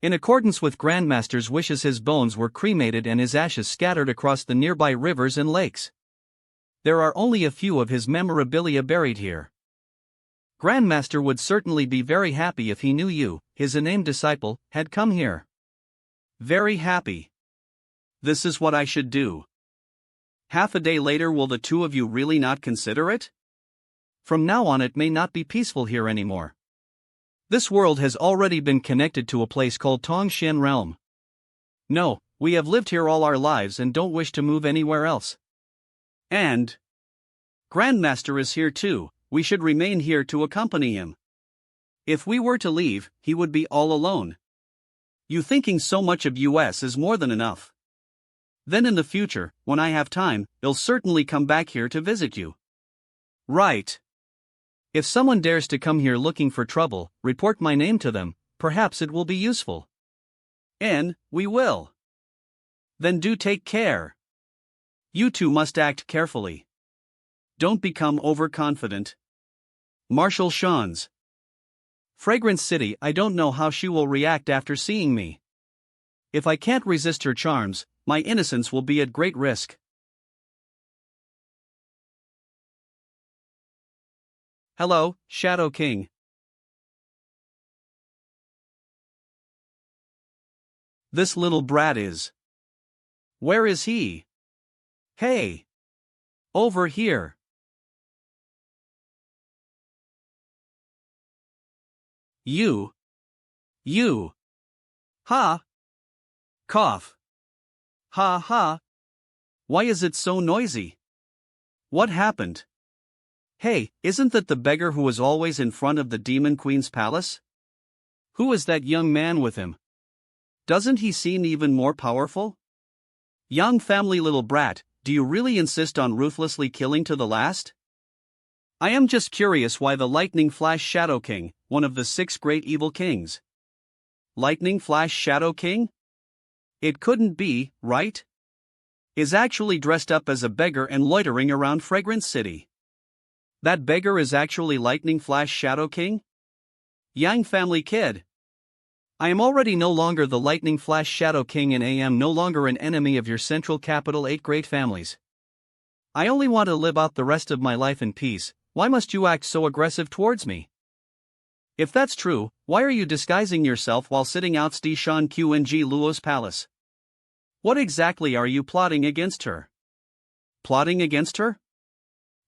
In accordance with Grandmaster's wishes, his bones were cremated and his ashes scattered across the nearby rivers and lakes. There are only a few of his memorabilia buried here. Grandmaster would certainly be very happy if he knew you, his unnamed disciple, had come here. Very happy. This is what I should do. Half a day later, will the two of you really not consider it? From now on it may not be peaceful here anymore. This world has already been connected to a place called Tongxian Realm. No, we have lived here all our lives and don't wish to move anywhere else. And Grandmaster is here too, we should remain here to accompany him. If we were to leave, he would be all alone. You thinking so much of US is more than enough. Then in the future, when I have time, I'll certainly come back here to visit you. Right. If someone dares to come here looking for trouble, report my name to them, perhaps it will be useful. And, we will. Then do take care. You two must act carefully. Don't become overconfident. Marshal Shan's Fragrance City. I don't know how she will react after seeing me. If I can't resist her charms, my innocence will be at great risk. Hello, Shadow King. This little brat is. Where is he? Hey! Over here. You. Ha! Cough. Ha ha. Why is it so noisy? What happened? Hey, isn't that the beggar who was always in front of the Demon Queen's palace? Who is that young man with him? Doesn't he seem even more powerful? Young family little brat, do you really insist on ruthlessly killing to the last? I am just curious why the Lightning Flash Shadow King, one of the 6 great evil kings. Lightning Flash Shadow King? It couldn't be, right? Is actually dressed up as a beggar and loitering around Fragrance City. That beggar is actually Lightning Flash Shadow King? Yang family kid. I am already no longer the Lightning Flash Shadow King and I am no longer an enemy of your central capital 8 great families. I only want to live out the rest of my life in peace. Why must you act so aggressive towards me? If that's true, why are you disguising yourself while sitting outside Shan Qng Luo's palace? What exactly are you plotting against her? Plotting against her?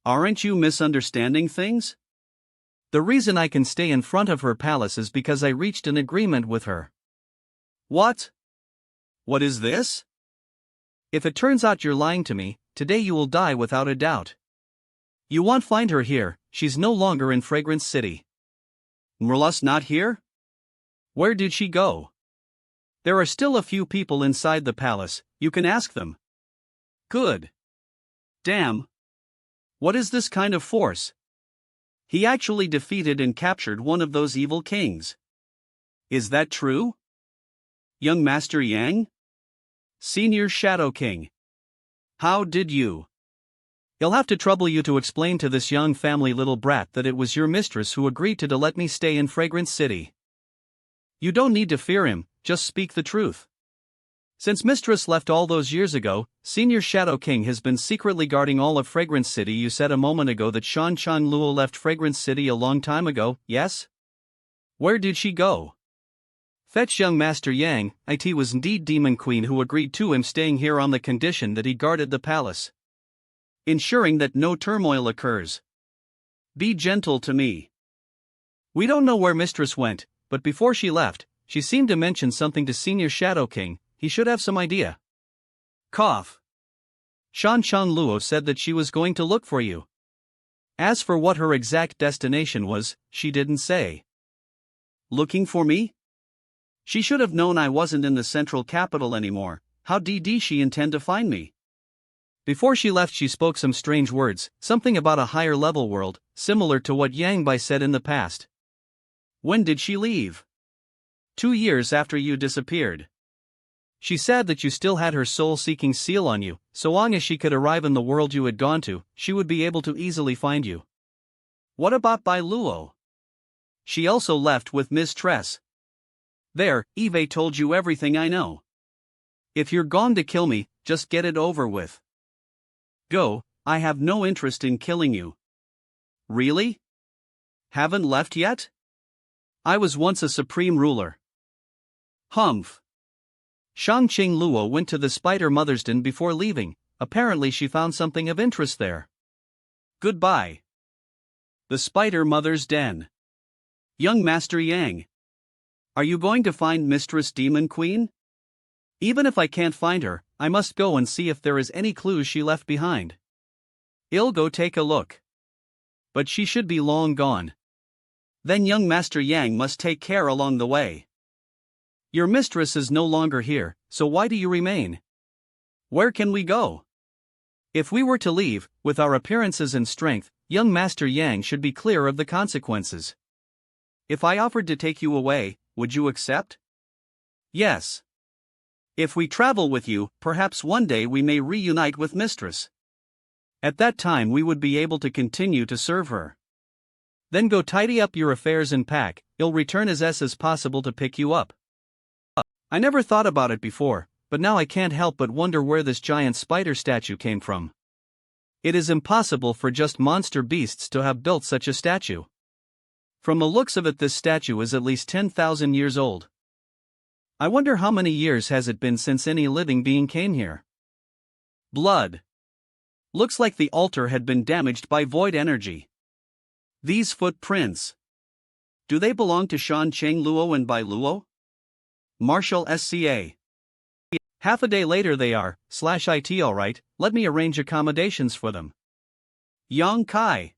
Aren't you misunderstanding things? The reason I can stay in front of her palace is because I reached an agreement with her. What? What is this? If it turns out you're lying to me, today you will die without a doubt. You won't find her here, she's no longer in Fragrance City. Merla's not here? Where did she go? There are still a few people inside the palace, you can ask them. Good. Damn. What is this kind of force? He actually defeated and captured one of those evil kings. Is that true? Young Master Yang? Senior Shadow King. How did you? He'll have to trouble you to explain to this young family little brat that it was your mistress who agreed to let me stay in Fragrance City. You don't need to fear him, just speak the truth. Since mistress left all those years ago, Senior Shadow King has been secretly guarding all of Fragrance City. You said a moment ago that Shan Chang Luo left Fragrance City a long time ago, yes? Where did she go? Fetch young Master Yang. It was indeed Demon Queen who agreed to him staying here on the condition that he guarded the palace, ensuring that no turmoil occurs. Be gentle to me. We don't know where mistress went, but before she left, she seemed to mention something to Senior Shadow King. He should have some idea. Cough. Shan Chang Luo said that she was going to look for you. As for what her exact destination was, she didn't say. Looking for me? She should have known I wasn't in the central capital anymore. How did she intend to find me? Before she left she spoke some strange words, something about a higher level world, similar to what Yang Bai said in the past. When did she leave? 2 years after you disappeared. She said that you still had her soul-seeking seal on you, so long as she could arrive in the world you had gone to, she would be able to easily find you. What about Bai Luo? She also left with Miss Tress. There, Eve told you everything I know. If you're gone to kill me, just get it over with. Go, I have no interest in killing you. Really? Haven't left yet? I was once a supreme ruler. Humph. Shang Qing Luo went to the Spider Mother's Den before leaving. Apparently she found something of interest there. Goodbye. The Spider Mother's Den. Young Master Yang. Are you going to find Mistress Demon Queen? Even if I can't find her, I must go and see if there is any clues she left behind. I'll go take a look. But she should be long gone. Then young Master Yang must take care along the way. Your mistress is no longer here, so why do you remain? Where can we go? If we were to leave, with our appearances and strength, young Master Yang should be clear of the consequences. If I offered to take you away, would you accept? Yes. If we travel with you, perhaps one day we may reunite with mistress. At that time we would be able to continue to serve her. Then go tidy up your affairs and pack. I'll return as possible to pick you up. I never thought about it before, but now I can't help but wonder where this giant spider statue came from. It is impossible for just monster beasts to have built such a statue. From the looks of it, this statue is at least 10,000 years old. I wonder how many years has it been since any living being came here. Blood. Looks like the altar had been damaged by void energy. These footprints. Do they belong to Shan Cheng Luo and Bai Luo? Marshall SCA. Half a day later they are, /IT alright, let me arrange accommodations for them. Yang Kai.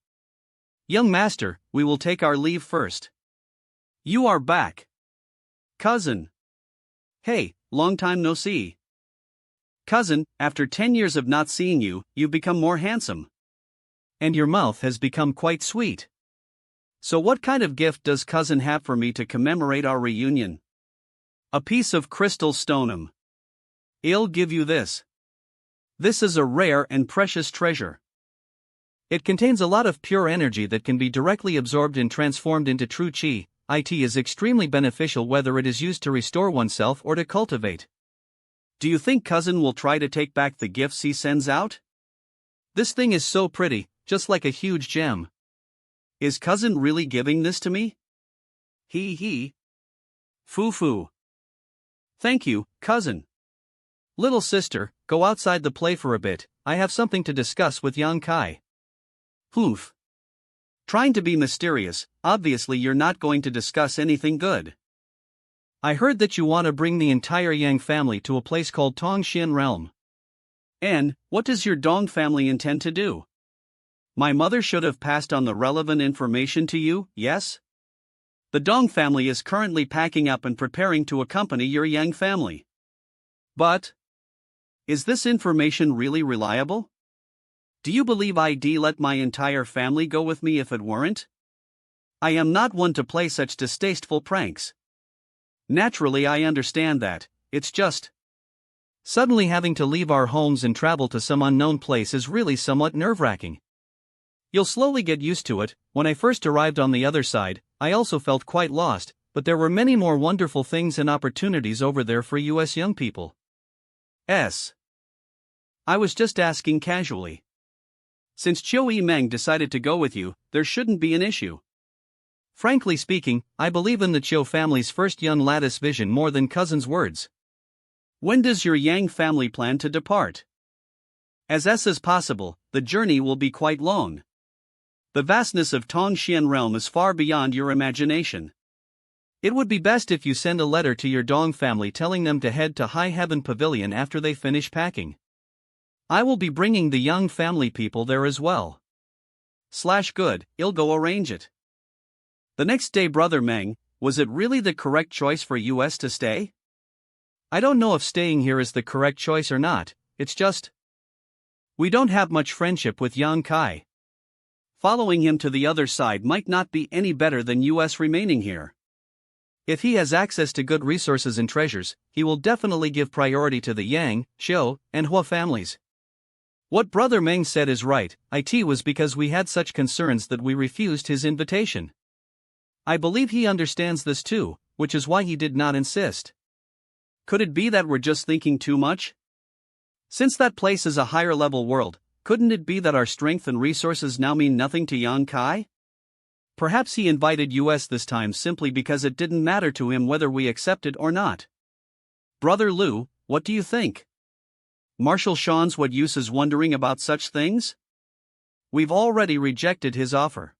Young master, we will take our leave first. You are back. Cousin. Hey, long time no see. Cousin, after 10 years of not seeing you, you've become more handsome. And your mouth has become quite sweet. So what kind of gift does cousin have for me to commemorate our reunion? A piece of crystal stonum. I'll give you this. This is a rare and precious treasure. It contains a lot of pure energy that can be directly absorbed and transformed into true chi. It is extremely beneficial whether it is used to restore oneself or to cultivate. Do you think cousin will try to take back the gifts he sends out? This thing is so pretty, just like a huge gem. Is cousin really giving this to me? He. Foo. Thank you, cousin. Little sister, go outside the play for a bit, I have something to discuss with Yang Kai. Poof. Trying to be mysterious, obviously you're not going to discuss anything good. I heard that you want to bring the entire Yang family to a place called Tongxian Realm. And, what does your Dong family intend to do? My mother should have passed on the relevant information to you, yes? The Dong family is currently packing up and preparing to accompany your Yang family. But, is this information really reliable? Do you believe I'd let my entire family go with me if it weren't? I am not one to play such distasteful pranks. Naturally, I understand that, it's just. Suddenly having to leave our homes and travel to some unknown place is really somewhat nerve-wracking. You'll slowly get used to it. When I first arrived on the other side, I also felt quite lost, but there were many more wonderful things and opportunities over there for US young people. I was just asking casually. Since Chiu Meng decided to go with you, there shouldn't be an issue. Frankly speaking, I believe in the Chiu family's first young lattice vision more than cousin's words. When does your Yang family plan to depart? As possible, the journey will be quite long. The vastness of Tongxian Realm is far beyond your imagination. It would be best if you send a letter to your Dong family telling them to head to High Heaven Pavilion after they finish packing. I will be bringing the Yang family people there as well. Good, I'll go arrange it. The next day, Brother Meng, was it really the correct choice for US to stay? I don't know if staying here is the correct choice or not, it's just. We don't have much friendship with Yang Kai. Following him to the other side might not be any better than US remaining here. If he has access to good resources and treasures, he will definitely give priority to the Yang, Xiu, and Hua families. What Brother Meng said is right, it was because we had such concerns that we refused his invitation. I believe he understands this too, which is why he did not insist. Could it be that we're just thinking too much? Since that place is a higher level world, couldn't it be that our strength and resources now mean nothing to Yang Kai? Perhaps he invited US this time simply because it didn't matter to him whether we accepted or not. Brother Lu, what do you think? Marshal Sean's what use is wondering about such things? We've already rejected his offer.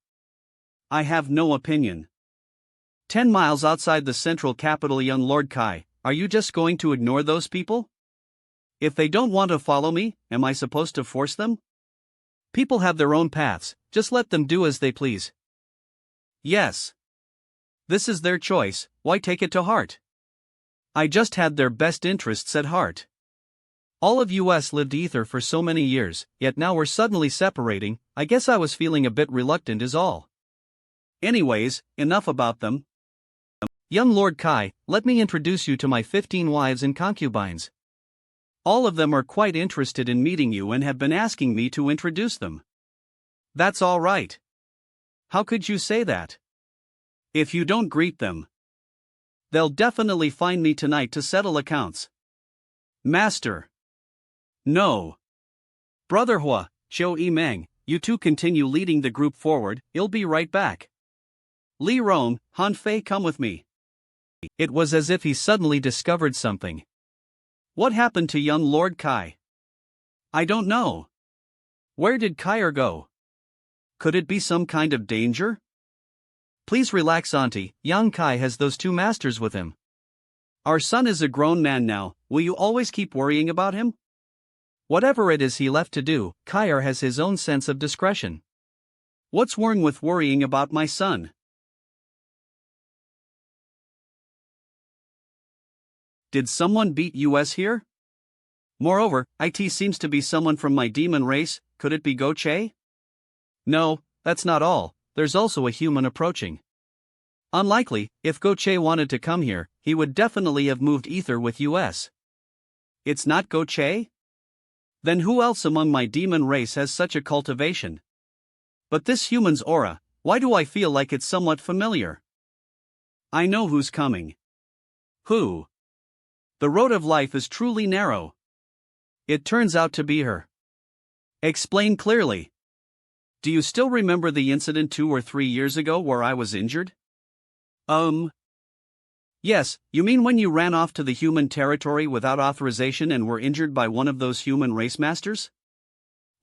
I have no opinion. 10 miles outside the central capital, young Lord Kai, are you just going to ignore those people? If they don't want to follow me, am I supposed to force them? People have their own paths, just let them do as they please. Yes. This is their choice, why take it to heart? I just had their best interests at heart. All of US lived ether for so many years, yet now we're suddenly separating. I guess I was feeling a bit reluctant is all. Anyways, enough about them. Young Lord Kai, let me introduce you to my 15 wives and concubines. All of them are quite interested in meeting you and have been asking me to introduce them. That's all right. How could you say that? If you don't greet them, they'll definitely find me tonight to settle accounts. Master. No. Brother Hua, Xiao Yimeng, you two continue leading the group forward, I'll be right back. Li Rong, Han Fei, come with me. It was as if he suddenly discovered something. What happened to young Lord Kai? I don't know. Where did Kaier go? Could it be some kind of danger? Please relax, Auntie, young Kai has those two masters with him. Our son is a grown man now, will you always keep worrying about him? Whatever it is he left to do, Kaier has his own sense of discretion. What's wrong with worrying about my son? Did someone beat us here? Moreover, it seems to be someone from my demon race, could it be Go Che? No, that's not all, there's also a human approaching. Unlikely, if Go Che wanted to come here, he would definitely have moved ether with us. It's not Go Che? Then who else among my demon race has such a cultivation? But this human's aura, why do I feel like it's somewhat familiar? I know who's coming. Who? The road of life is truly narrow. It turns out to be her. Explain clearly. Do you still remember the incident 2 or 3 years ago where I was injured? Yes, you mean when you ran off to the human territory without authorization and were injured by one of those human race masters?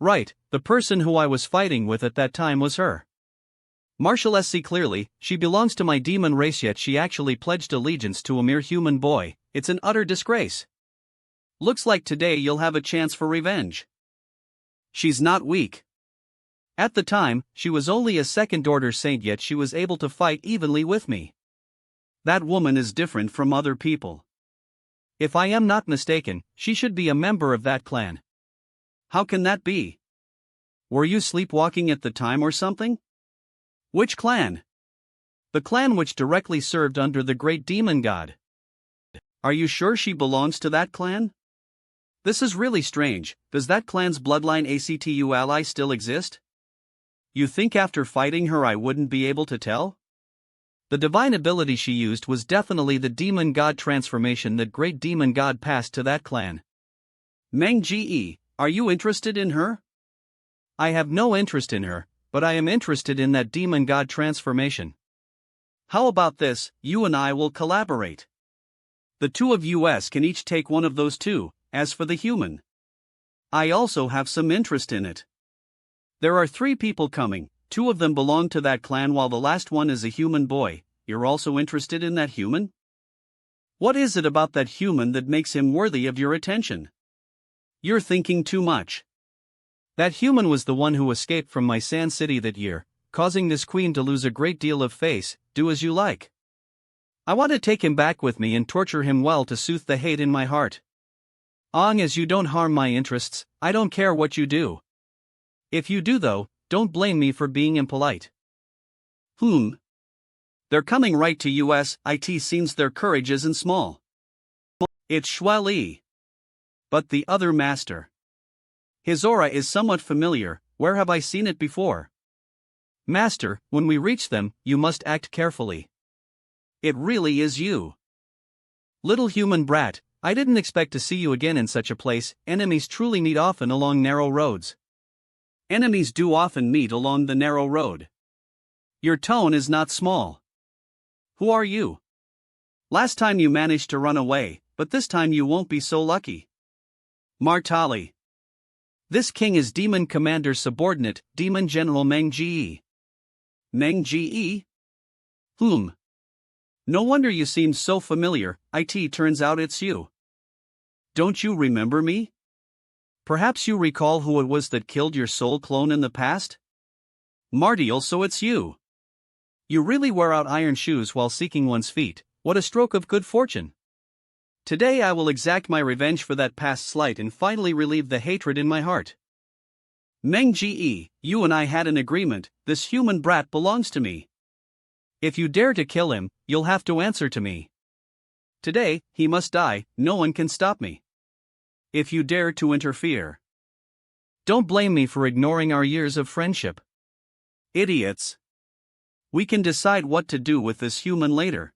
Right, the person who I was fighting with at that time was her. Marshal SC clearly, she belongs to my demon race, yet she actually pledged allegiance to a mere human boy. It's an utter disgrace. Looks like today you'll have a chance for revenge. She's not weak. At the time, she was only a second-order saint, yet she was able to fight evenly with me. That woman is different from other people. If I am not mistaken, she should be a member of that clan. How can that be? Were you sleepwalking at the time or something? Which clan? The clan which directly served under the great demon god. Are you sure she belongs to that clan? This is really strange. Does that clan's bloodline ACTU ally still exist? You think after fighting her I wouldn't be able to tell? The divine ability she used was definitely the demon god transformation that great demon god passed to that clan. Meng Ge, are you interested in her? I have no interest in her, but I am interested in that demon god transformation. How about this, you and I will collaborate. The two of us can each take one of those two. As for the human, I also have some interest in it. There are 3 people coming, 2 of them belong to that clan while the last one is a human boy. You're also interested in that human? What is it about that human that makes him worthy of your attention? You're thinking too much. That human was the one who escaped from my sand city that year, causing this queen to lose a great deal of face. Do as you like. I want to take him back with me and torture him well to soothe the hate in my heart. Long as you don't harm my interests, I don't care what you do. If you do though, don't blame me for being impolite. They're coming right to us. It seems their courage isn't small. It's Xue Li. But the other master. His aura is somewhat familiar, where have I seen it before? Master, when we reach them, you must act carefully. It really is you. Little human brat, I didn't expect to see you again in such a place. Enemies truly meet often along narrow roads. Enemies do often meet along the narrow road. Your tone is not small. Who are you? Last time you managed to run away, but this time you won't be so lucky. Martali. This king is Demon Commander's subordinate, Demon General Meng Ge. Meng Ge? No wonder you seem so familiar. It turns out it's you. Don't you remember me? Perhaps you recall who it was that killed your soul clone in the past? Martial, so it's you. You really wear out iron shoes while seeking one's feet. What a stroke of good fortune. Today I will exact my revenge for that past slight and finally relieve the hatred in my heart. Meng Ge, you and I had an agreement. This human brat belongs to me. If you dare to kill him, you'll have to answer to me. Today, he must die. No one can stop me. If you dare to interfere. Don't blame me for ignoring our years of friendship. Idiots. We can decide what to do with this human later.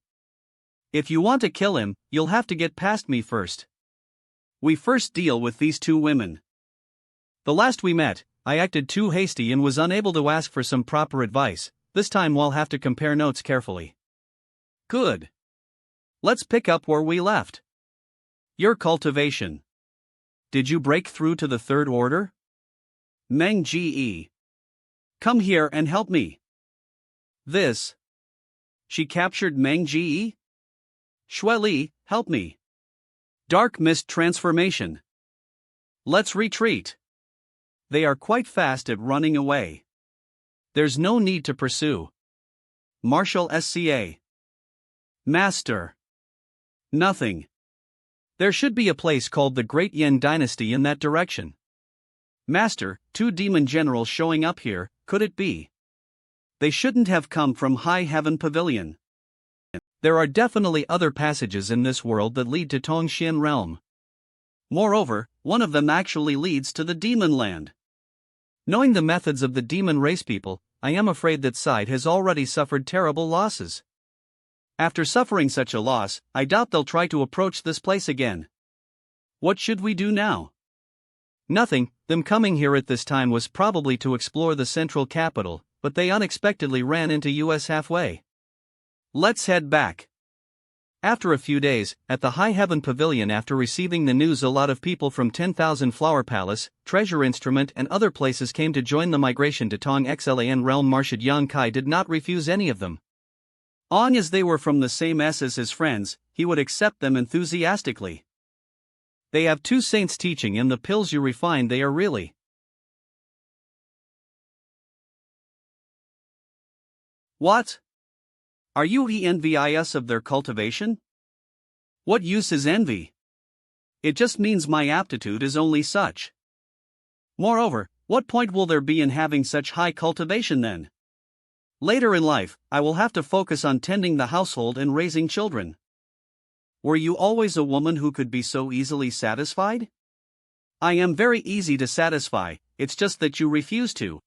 If you want to kill him, you'll have to get past me first. We first deal with these two women. The last we met, I acted too hasty and was unable to ask for some proper advice. This time we'll have to compare notes carefully. Good. Let's pick up where we left. Your cultivation. Did you break through to the third order? Meng Ge. Come here and help me. This. She captured Meng Ge? Shui Li, help me. Dark mist transformation. Let's retreat. They are quite fast at running away. There's no need to pursue. Marshal SCA. Master. Nothing. There should be a place called the Great Yin Dynasty in that direction. Master, two demon generals showing up here, could it be? They shouldn't have come from High Heaven Pavilion. There are definitely other passages in this world that lead to Tongxian Realm. Moreover, one of them actually leads to the demon land. Knowing the methods of the demon race people, I am afraid that Side has already suffered terrible losses. After suffering such a loss, I doubt they'll try to approach this place again. What should we do now? Nothing. Them coming here at this time was probably to explore the central capital, but they unexpectedly ran into us halfway. Let's head back. After a few days, at the High Heaven Pavilion, after receiving the news, a lot of people from 10,000 Flower Palace, Treasure Instrument and other places came to join the migration to Tong Xlan Realm. Marshal Yang Kai did not refuse any of them. On as they were from the same S as his friends, he would accept them enthusiastically. They have two saints teaching, and the pills you refine they are really. What? Are you envious of their cultivation? What use is envy? It just means my aptitude is only such. Moreover, what point will there be in having such high cultivation then? Later in life, I will have to focus on tending the household and raising children. Were you always a woman who could be so easily satisfied? I am very easy to satisfy, it's just that you refuse to.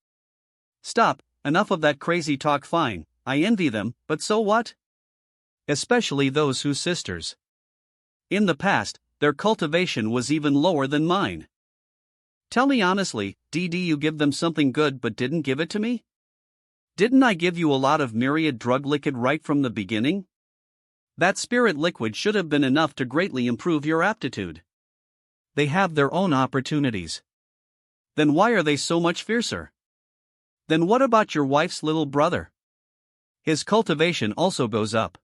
Stop, enough of that crazy talk. Fine, I envy them, but so what? Especially those whose sisters. In the past, their cultivation was even lower than mine. Tell me honestly, did you give them something good but didn't give it to me? Didn't I give you a lot of myriad drug liquid right from the beginning? That spirit liquid should have been enough to greatly improve your aptitude. They have their own opportunities. Then why are they so much fiercer? Then what about your wife's little brother? His cultivation also goes up.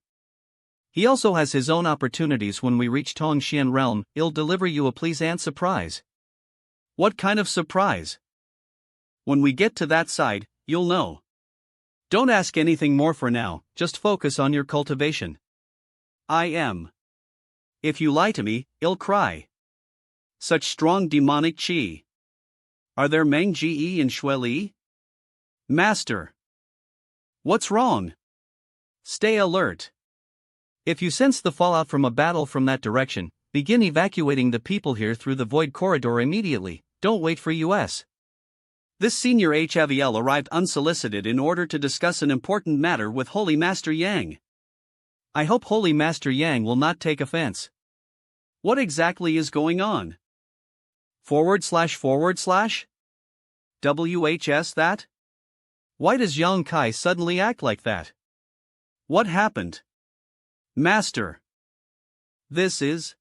He also has his own opportunities. When we reach Tongxian Realm, he'll deliver you a pleasant surprise. What kind of surprise? When we get to that side, you'll know. Don't ask anything more for now, just focus on your cultivation. I am. If you lie to me, I'll cry. Such strong demonic chi. Are there Meng Ge and Shui Li? Master. What's wrong? Stay alert. If you sense the fallout from a battle from that direction, begin evacuating the people here through the void corridor immediately. Don't wait for us. This senior HVL arrived unsolicited in order to discuss an important matter with Holy Master Yang. I hope Holy Master Yang will not take offense. What exactly is going on? / WHS that? Why does Yang Kai suddenly act like that? What happened? Master. This is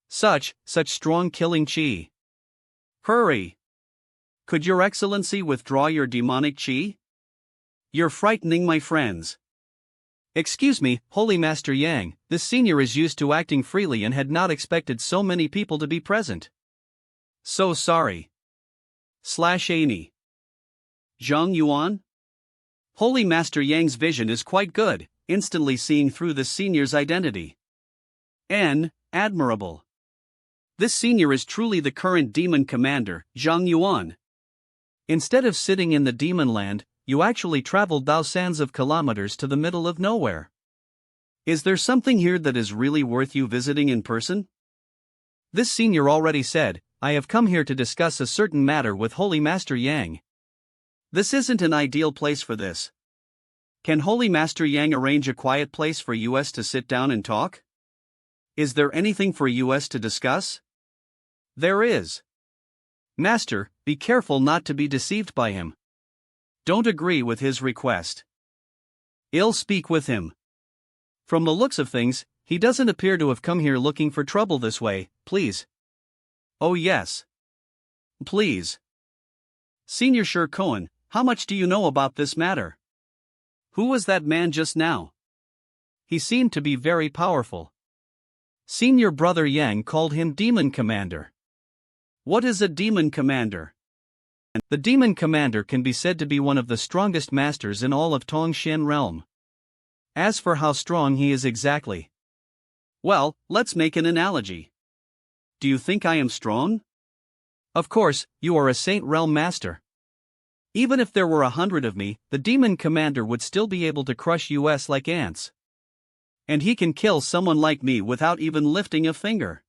such strong killing chi. Hurry. Could Your Excellency withdraw your demonic chi? You're frightening my friends. Excuse me, Holy Master Yang, this senior is used to acting freely and had not expected so many people to be present. So sorry. Ani. Zhang Yuan? Holy Master Yang's vision is quite good, instantly seeing through the senior's identity. Admirable. This senior is truly the current demon commander, Zhang Yuan. Instead of sitting in the demon land, you actually traveled thousands of kilometers to the middle of nowhere. Is there something here that is really worth you visiting in person? This senior already said, I have come here to discuss a certain matter with Holy Master Yang. This isn't an ideal place for this. Can Holy Master Yang arrange a quiet place for us to sit down and talk? Is there anything for us to discuss? There is. Master, be careful not to be deceived by him. Don't agree with his request. I'll speak with him. From the looks of things, he doesn't appear to have come here looking for trouble this way, please. Oh yes. Please. Senior Sher Cohen, how much do you know about this matter? Who was that man just now? He seemed to be very powerful. Senior Brother Yang called him Demon Commander. What is a Demon Commander? The Demon Commander can be said to be one of the strongest masters in all of Tongshan realm. As for how strong he is exactly, well, let's make an analogy. Do you think I am strong? Of course, you are a Saint Realm Master. Even if there were 100 of me, the Demon Commander would still be able to crush us like ants. And he can kill someone like me without even lifting a finger.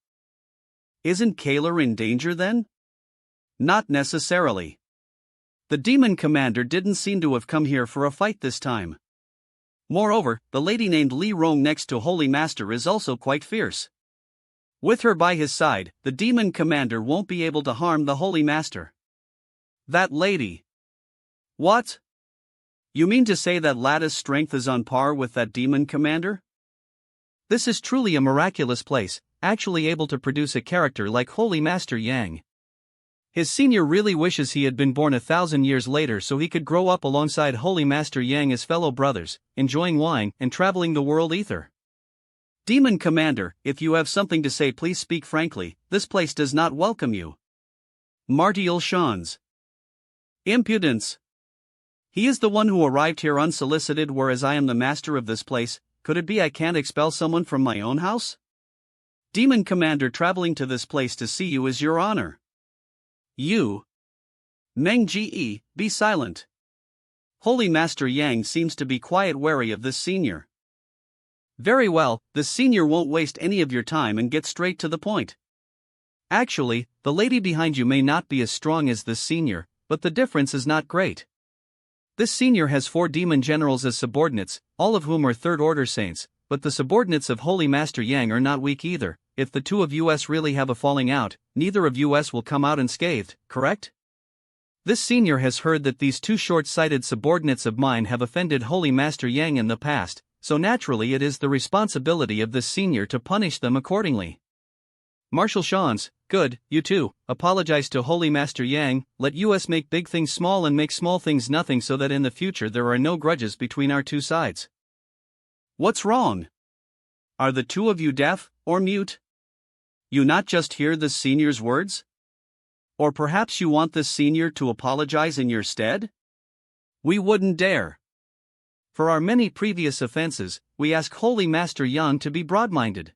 Isn't Kaler in danger then? Not necessarily. The Demon Commander didn't seem to have come here for a fight this time. Moreover, the lady named Li Rong next to Holy Master is also quite fierce. With her by his side, the Demon Commander won't be able to harm the Holy Master. That lady. What? You mean to say that Lada's strength is on par with that Demon Commander? This is truly a miraculous place, actually able to produce a character like Holy Master Yang. His senior really wishes he had been born 1,000 years later so he could grow up alongside Holy Master Yang as fellow brothers, enjoying wine and traveling the world ether. Demon Commander, if you have something to say, please speak frankly. This place does not welcome you. Martial Shans. Impudence. He is the one who arrived here unsolicited, whereas I am the master of this place. Could it be I can't expel someone from my own house? Demon Commander, traveling to this place to see you is your honor. You. Meng Ge, be silent. Holy Master Yang seems to be quite wary of this senior. Very well, the senior won't waste any of your time and get straight to the point. Actually, the lady behind you may not be as strong as this senior, but the difference is not great. This senior has 4 demon generals as subordinates, all of whom are third-order saints, but the subordinates of Holy Master Yang are not weak either. If the two of us really have a falling out, neither of us will come out unscathed, correct? This senior has heard that these 2 short-sighted subordinates of mine have offended Holy Master Yang in the past, so naturally it is the responsibility of this senior to punish them accordingly. Martial Shans, good, you too, apologize to Holy Master Yang, let us make big things small and make small things nothing so that in the future there are no grudges between our two sides. What's wrong? Are the two of you deaf, or mute? You not just hear this senior's words? Or perhaps you want this senior to apologize in your stead? We wouldn't dare. For our many previous offenses, we ask Holy Master Yang to be broad-minded.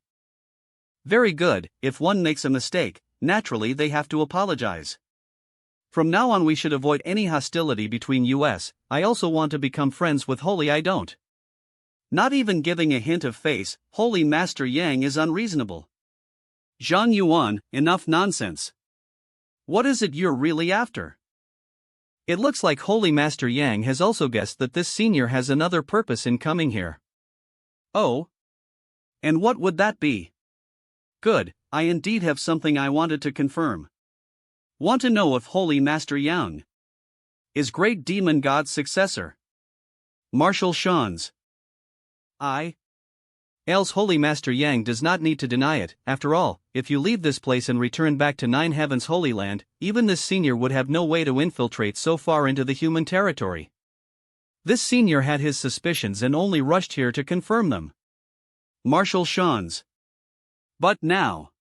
Very good, if one makes a mistake, naturally they have to apologize. From now on we should avoid any hostility between us. I also want to become friends with Holy. I don't. Not even giving a hint of face, Holy Master Yang is unreasonable. Zhang Yuan, enough nonsense. What is it you're really after? It looks like Holy Master Yang has also guessed that this senior has another purpose in coming here. Oh? And what would that be? Good, I indeed have something I wanted to confirm. Want to know if Holy Master Yang is Great Demon God's successor? Martial Shans. Else Holy Master Yang does not need to deny it. After all, if you leave this place and return back to Nine Heavens Holy Land, even this senior would have no way to infiltrate so far into the human territory. This senior had his suspicions and only rushed here to confirm them. Martial Shans. But now,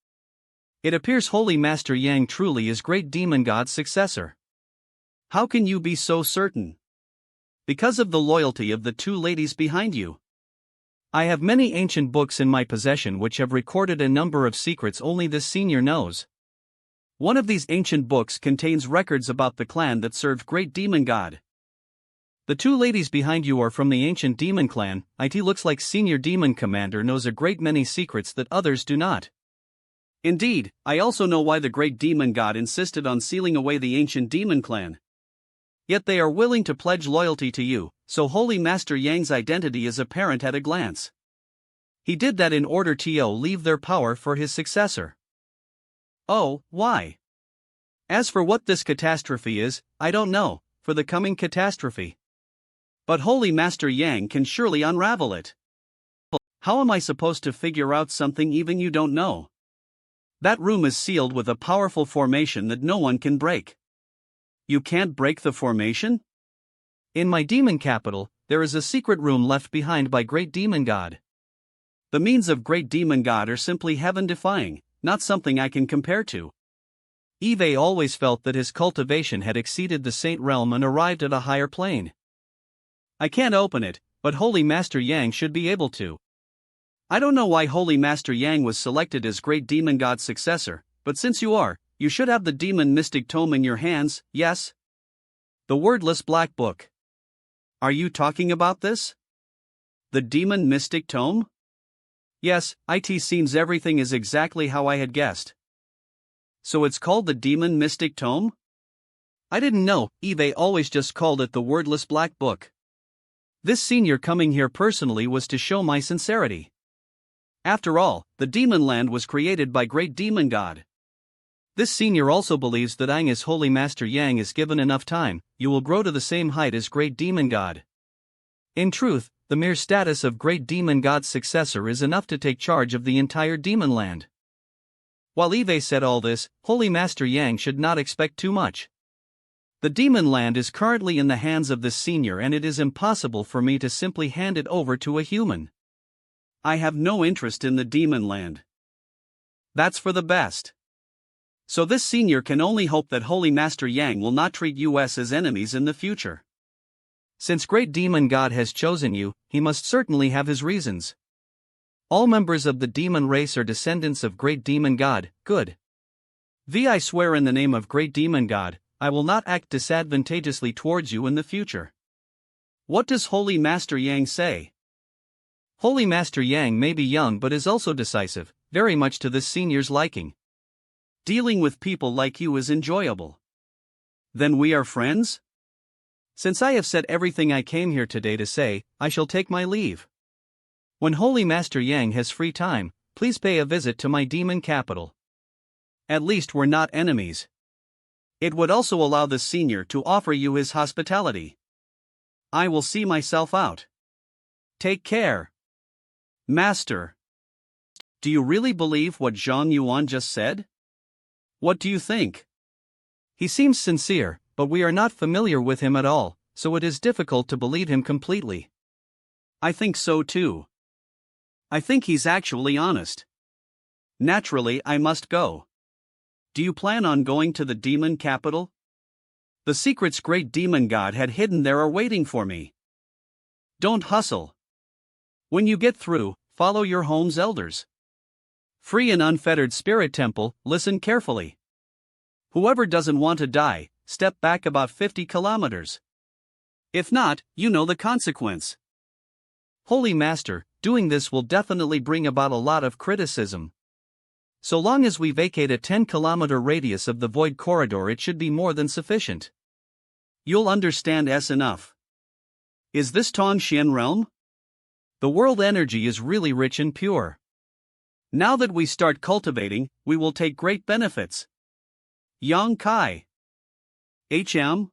it appears Holy Master Yang truly is Great Demon God's successor. How can you be so certain? Because of the loyalty of the 2 ladies behind you. I have many ancient books in my possession which have recorded a number of secrets only this senior knows. One of these ancient books contains records about the clan that served Great Demon God. The 2 ladies behind you are from the ancient demon clan. It looks like Senior Demon Commander knows a great many secrets that others do not. Indeed, I also know why the Great Demon God insisted on sealing away the ancient demon clan. Yet they are willing to pledge loyalty to you, so Holy Master Yang's identity is apparent at a glance. He did that in order to leave their power for his successor. Oh, why? As for what this catastrophe is, I don't know, for the coming catastrophe. But Holy Master Yang can surely unravel it. How am I supposed to figure out something even you don't know? That room is sealed with a powerful formation that no one can break. You can't break the formation? In my demon capital, there is a secret room left behind by Great Demon God. The means of Great Demon God are simply heaven-defying, not something I can compare to. Eve always felt that his cultivation had exceeded the saint realm and arrived at a higher plane. I can't open it, but Holy Master Yang should be able to. I don't know why Holy Master Yang was selected as Great Demon God's successor, but since you are, you should have the Demon Mystic Tome in your hands, yes? The wordless black book. Are you talking about this? The Demon Mystic Tome? Yes, it seems everything is exactly how I had guessed. So it's called the Demon Mystic Tome? I didn't know, Eve always just called it the wordless black book. This senior coming here personally was to show my sincerity. After all, the Demon Land was created by Great Demon God. This senior also believes that as Holy Master Yang is given enough time, you will grow to the same height as Great Demon God. In truth, the mere status of Great Demon God's successor is enough to take charge of the entire Demon Land. While Eve said all this, Holy Master Yang should not expect too much. The Demon Land is currently in the hands of this senior and it is impossible for me to simply hand it over to a human. I have no interest in the Demon Land. That's for the best. So this senior can only hope that Holy Master Yang will not treat us as enemies in the future. Since Great Demon God has chosen you, he must certainly have his reasons. All members of the demon race are descendants of Great Demon God, good. I swear in the name of Great Demon God, I will not act disadvantageously towards you in the future. What does Holy Master Yang say? Holy Master Yang may be young but is also decisive, very much to this senior's liking. Dealing with people like you is enjoyable. Then we are friends? Since I have said everything I came here today to say, I shall take my leave. When Holy Master Yang has free time, please pay a visit to my demon capital. At least we're not enemies. It would also allow the senior to offer you his hospitality. I will see myself out. Take care. Master. Do you really believe what Zhang Yuan just said? What do you think? He seems sincere, but we are not familiar with him at all, so it is difficult to believe him completely. I think so too. I think he's actually honest. Naturally, I must go. Do you plan on going to the demon capital? The secrets Great Demon God had hidden there are waiting for me. Don't hustle. When you get through, follow your home's elders. Free and unfettered spirit temple, listen carefully. Whoever doesn't want to die, step back about 50 kilometers. If not, you know the consequence. Holy Master, doing this will definitely bring about a lot of criticism. So long as we vacate a 10-kilometer radius of the void corridor, it should be more than sufficient. You'll understand enough. Is this Tongxian realm? The world energy is really rich and pure. Now that we start cultivating, we will take great benefits. Yang Kai. HM?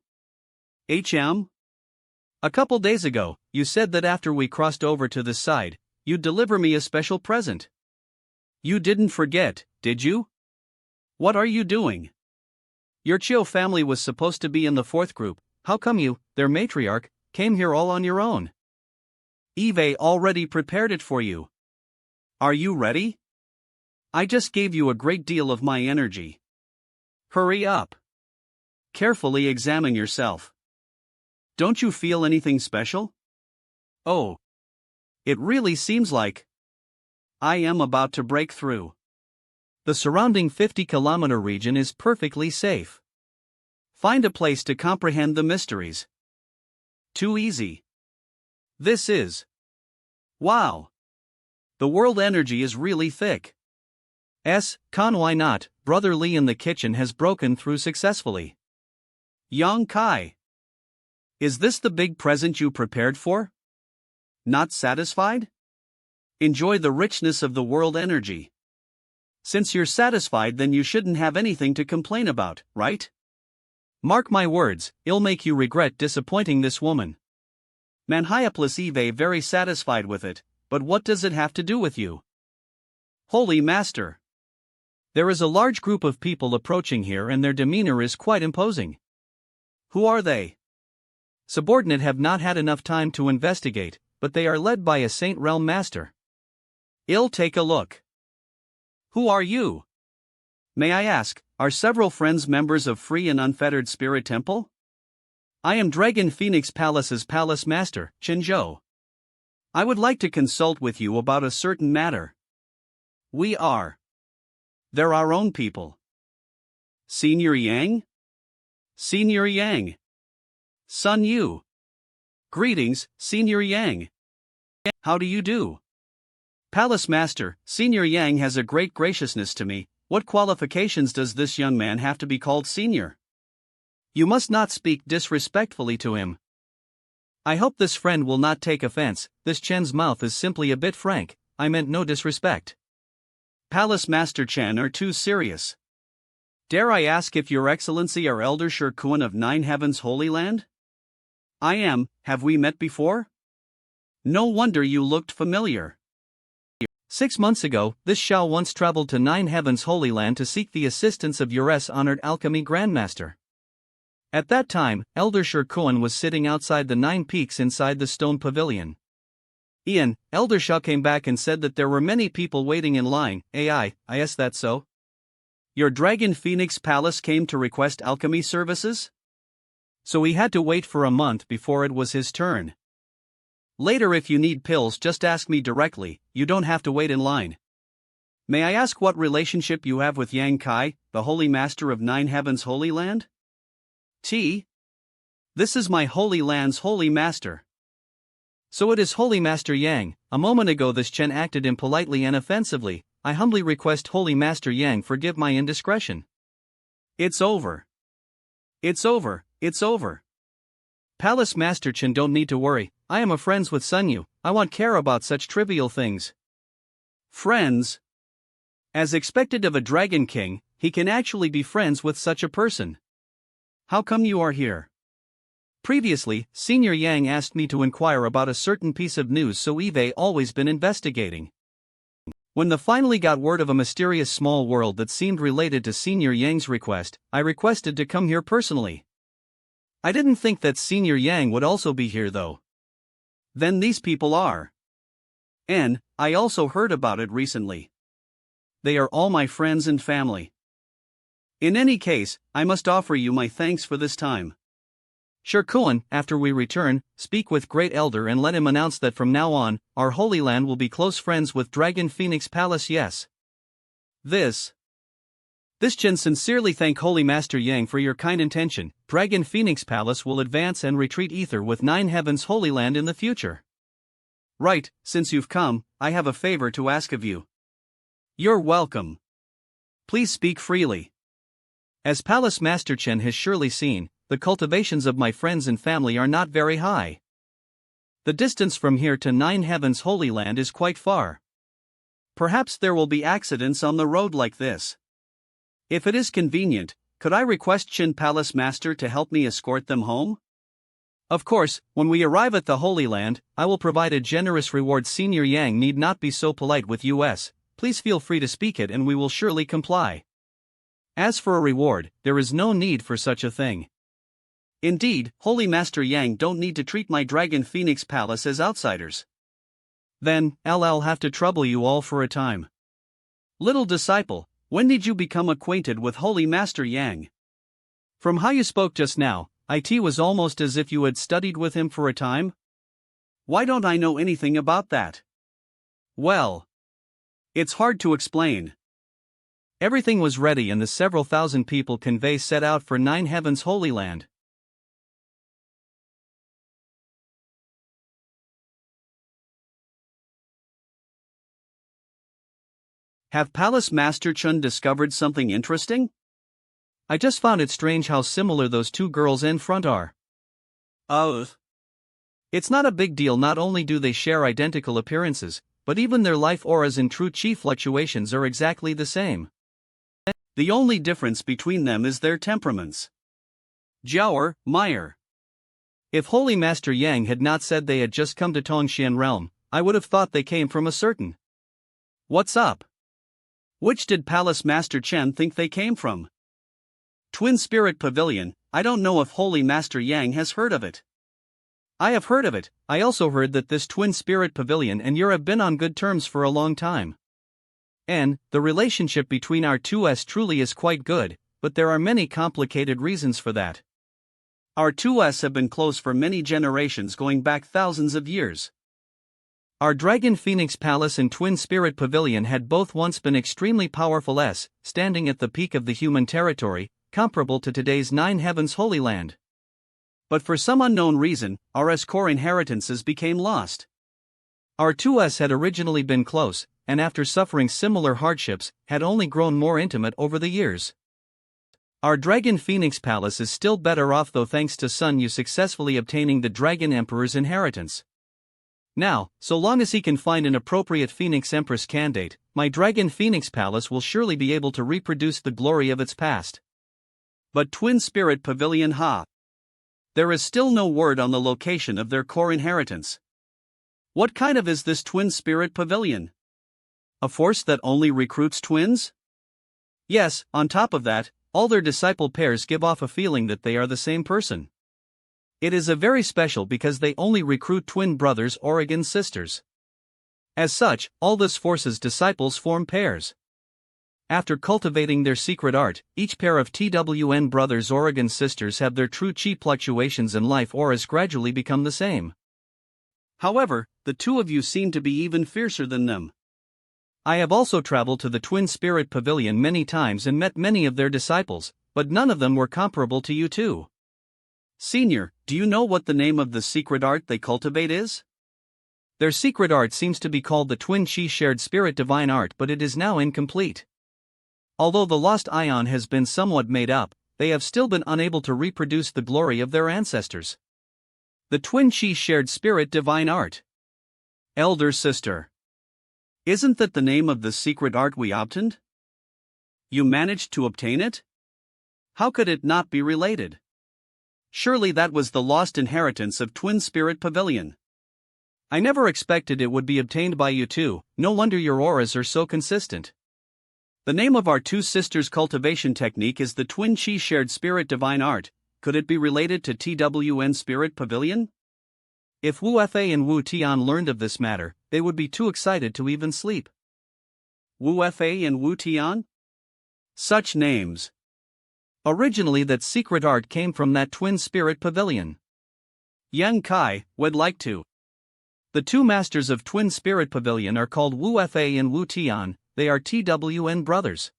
A couple days ago, you said that after we crossed over to this side, you'd deliver me a special present. You didn't forget, did you? What are you doing? Your Chiu family was supposed to be in the fourth group. How come you, their matriarch, came here all on your own? Eve already prepared it for you. Are you ready? I just gave you a great deal of my energy. Hurry up. Carefully examine yourself. Don't you feel anything special? Oh. It really seems like I am about to break through. The surrounding 50-kilometer region is perfectly safe. Find a place to comprehend the mysteries. Too easy. This is. Wow. The world energy is really thick. Why not? Brother Lee in the kitchen has broken through successfully. Yang Kai. Is this the big present you prepared for? Not satisfied? Enjoy the richness of the world energy. Since you're satisfied, then you shouldn't have anything to complain about, right? Mark my words, it'll make you regret disappointing this woman. Manhwa plus Eve very satisfied with it, but what does it have to do with you? Holy Master. There is a large group of people approaching here and their demeanor is quite imposing. Who are they? Subordinate have not had enough time to investigate, but they are led by a Saint Realm Master. I'll take a look. Who are you? May I ask, are several friends members of Free and Unfettered Spirit Temple? I am Dragon Phoenix Palace's Palace Master, Chinzhou. I would like to consult with you about a certain matter. We are. They're our own people. Senior Yang? Senior Yang. Sun Yu. Greetings, Senior Yang. How do you do? Palace Master, Senior Yang has a great graciousness to me. What qualifications does this young man have to be called senior? You must not speak disrespectfully to him. I hope this friend will not take offense. This Chen's mouth is simply a bit frank. I meant no disrespect. Palace Master Chen are too serious. Dare I ask if Your Excellency are Elder Shikuan of Nine Heavens Holy Land? I am. Have we met before? No wonder you looked familiar. 6 months ago, this Shao once traveled to Nine Heavens Holy Land to seek the assistance of Your honored alchemy grandmaster. At that time, Elder Shikuan was sitting outside the 9 peaks inside the stone pavilion. Elder Shao came back and said that there were many people waiting in line. Is that so? Your Dragon Phoenix Palace came to request alchemy services? So he had to wait for a month before it was his turn. Later, if you need pills, just ask me directly, you don't have to wait in line. May I ask what relationship you have with Yang Kai, the Holy Master of Nine Heavens Holy Land? This is my Holy Land's Holy Master. So it is Holy Master Yang. A moment ago this Chen acted impolitely and offensively. I humbly request Holy Master Yang forgive my indiscretion. It's over. It's over, it's over. Palace Master Chen, don't need to worry. I am a friends with Sun Yu. I won't care about such trivial things. Friends? As expected of a Dragon King, he can actually be friends with such a person. How come you are here? Previously, Senior Yang asked me to inquire about a certain piece of news, so Eve always been investigating. When the finally got word of a mysterious small world that seemed related to Senior Yang's request, I requested to come here personally. I didn't think that Senior Yang would also be here though. Then these people are. I also heard about it recently. They are all my friends and family. In any case, I must offer you my thanks for this time. Shikuan, after we return, speak with Great Elder and let him announce that from now on, our Holy Land will be close friends with Dragon Phoenix Palace. Yes. This Chen sincerely thank Holy Master Yang for your kind intention. Dragon Phoenix Palace will advance and retreat ether with Nine Heavens Holy Land in the future. Right, since you've come, I have a favor to ask of you. You're welcome. Please speak freely. As Palace Master Chen has surely seen, the cultivations of my friends and family are not very high. The distance from here to Nine Heavens Holy Land is quite far. Perhaps there will be accidents on the road like this. If it is convenient, could I request Qin Palace Master to help me escort them home? Of course, when we arrive at the Holy Land, I will provide a generous reward. Senior Yang need not be so polite with us. Please feel free to speak it and we will surely comply. As for a reward, there is no need for such a thing. Indeed, Holy Master Yang don't need to treat my Dragon Phoenix Palace as outsiders. Then, I'll have to trouble you all for a time. Little disciple, when did you become acquainted with Holy Master Yang? From how you spoke just now, it was almost as if you had studied with him for a time. Why don't I know anything about that? Well, it's hard to explain. Everything was ready and the several thousand people convey set out for Nine Heavens Holy Land. Have Palace Master Chun discovered something interesting? I just found it strange how similar those two girls in front are. Oh. It's not a big deal, not only do they share identical appearances, but even their life auras and true chi fluctuations are exactly the same. The only difference between them is their temperaments. Jiaoer, Meyer. If Holy Master Yang had not said they had just come to Tongxian realm, I would have thought they came from a certain. What's up? Which did Palace Master Chen think they came from? Twin Spirit Pavilion. I don't know if Holy Master Yang has heard of it. I have heard of it. I also heard that this Twin Spirit Pavilion and you have been on good terms for a long time. And the relationship between our 2s truly is quite good, but there are many complicated reasons for that. Our 2s have been close for many generations going back thousands of years. Our Dragon Phoenix Palace and Twin Spirit Pavilion had both once been extremely powerful standing at the peak of the human territory, comparable to today's Nine Heavens Holy Land. But for some unknown reason, our core inheritances became lost. Our 2s had originally been close, and after suffering similar hardships, had only grown more intimate over the years. Our Dragon Phoenix Palace is still better off though thanks to Sun Yu successfully obtaining the Dragon Emperor's inheritance. Now, so long as he can find an appropriate Phoenix Empress candidate, my Dragon Phoenix Palace will surely be able to reproduce the glory of its past. But Twin Spirit Pavilion there is still no word on the location of their core inheritance. What kind of is this Twin Spirit Pavilion? A force that only recruits twins? Yes, on top of that, all their disciple pairs give off a feeling that they are the same person. It is a very special because they only recruit twin brothers or again sisters. As such, all this force's disciples form pairs. After cultivating their secret art, each pair of TWN brothers or again sisters have their true chi fluctuations and life auras gradually become the same. However, the two of you seem to be even fiercer than them. I have also traveled to the Twin Spirit Pavilion many times and met many of their disciples, but none of them were comparable to you two. Senior, do you know what the name of the secret art they cultivate is? Their secret art seems to be called the Twin Chi Shared Spirit Divine Art, but it is now incomplete. Although the lost ion has been somewhat made up, they have still been unable to reproduce the glory of their ancestors. The Twin Chi Shared Spirit Divine Art. Elder Sister. Isn't that the name of the secret art we obtained? You managed to obtain it? How could it not be related? Surely that was the lost inheritance of Twin Spirit Pavilion. I never expected it would be obtained by you two, no wonder your auras are so consistent. The name of our two sisters' cultivation technique is the Twin Chi Shared Spirit Divine Art. Could it be related to TWN Spirit Pavilion? If Wu Fa and Wu Tian learned of this matter, they would be too excited to even sleep. Wu Fa and Wu Tian? Such names. Originally that secret art came from that Twin Spirit Pavilion. Yang Kai would like to. The two masters of Twin Spirit Pavilion are called Wu Fa and Wu Tian. They are TWN brothers.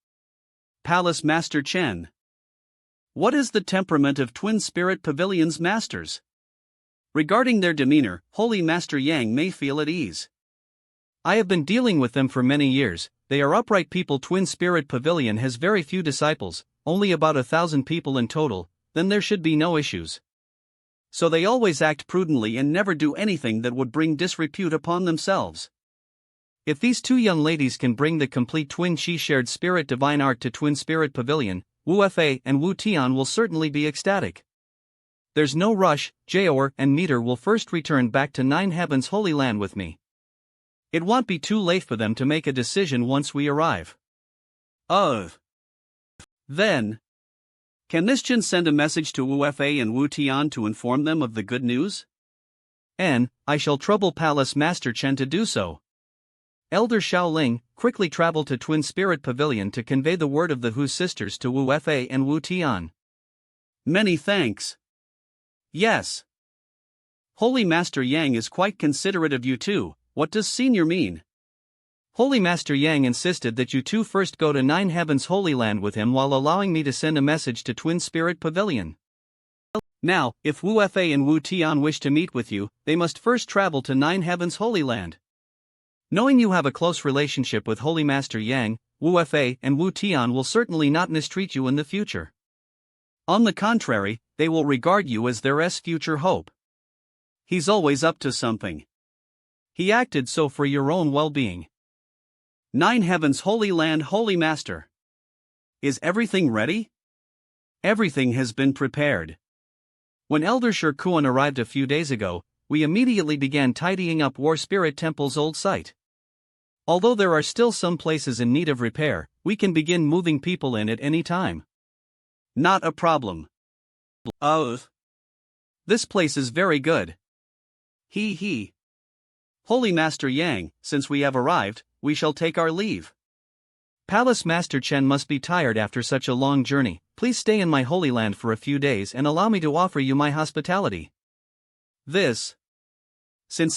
Palace Master Chen. What is the temperament of Twin Spirit Pavilion's masters? Regarding their demeanor, Holy Master Yang may feel at ease. I have been dealing with them for many years. They are upright people. Twin Spirit Pavilion has very few disciples, only about 1,000 people in total, then there should be no issues. So they always act prudently and never do anything that would bring disrepute upon themselves. If these two young ladies can bring the complete Twin Chi Shared Spirit Divine Art to Twin Spirit Pavilion, Wu Fa and Wu Tian will certainly be ecstatic. There's no rush. Jiaoer and Meter will first return back to Nine Heavens Holy Land with me. It won't be too late for them to make a decision once we arrive. Then, can this Chen send a message to Wu Fa and Wu Tian to inform them of the good news? And I shall trouble Palace Master Chen to do so. Elder Shaoling, quickly travel to Twin Spirit Pavilion to convey the word of the Hu sisters to Wu Fa and Wu Tian. Many thanks. Yes. Holy Master Yang is quite considerate of you too. What does senior mean? Holy Master Yang insisted that you two first go to Nine Heavens Holy Land with him while allowing me to send a message to Twin Spirit Pavilion. Now, if Wu Fa and Wu Tian wish to meet with you, they must first travel to Nine Heavens Holy Land. Knowing you have a close relationship with Holy Master Yang, Wu Fa and Wu Tian will certainly not mistreat you in the future. On the contrary, they will regard you as their future hope. He's always up to something. He acted so for your own well-being. 9 Heavens Holy Land Holy Master. Is everything ready? Everything has been prepared. When Elder Shirkuan arrived a few days ago, we immediately began tidying up War Spirit Temple's old site. Although there are still some places in need of repair, we can begin moving people in at any time. Not a problem. Oh. This place is very good. He. Holy Master Yang, since we have arrived, we shall take our leave. Palace Master Chen must be tired after such a long journey. Please stay in my holy land for a few days and allow me to offer you my hospitality. Since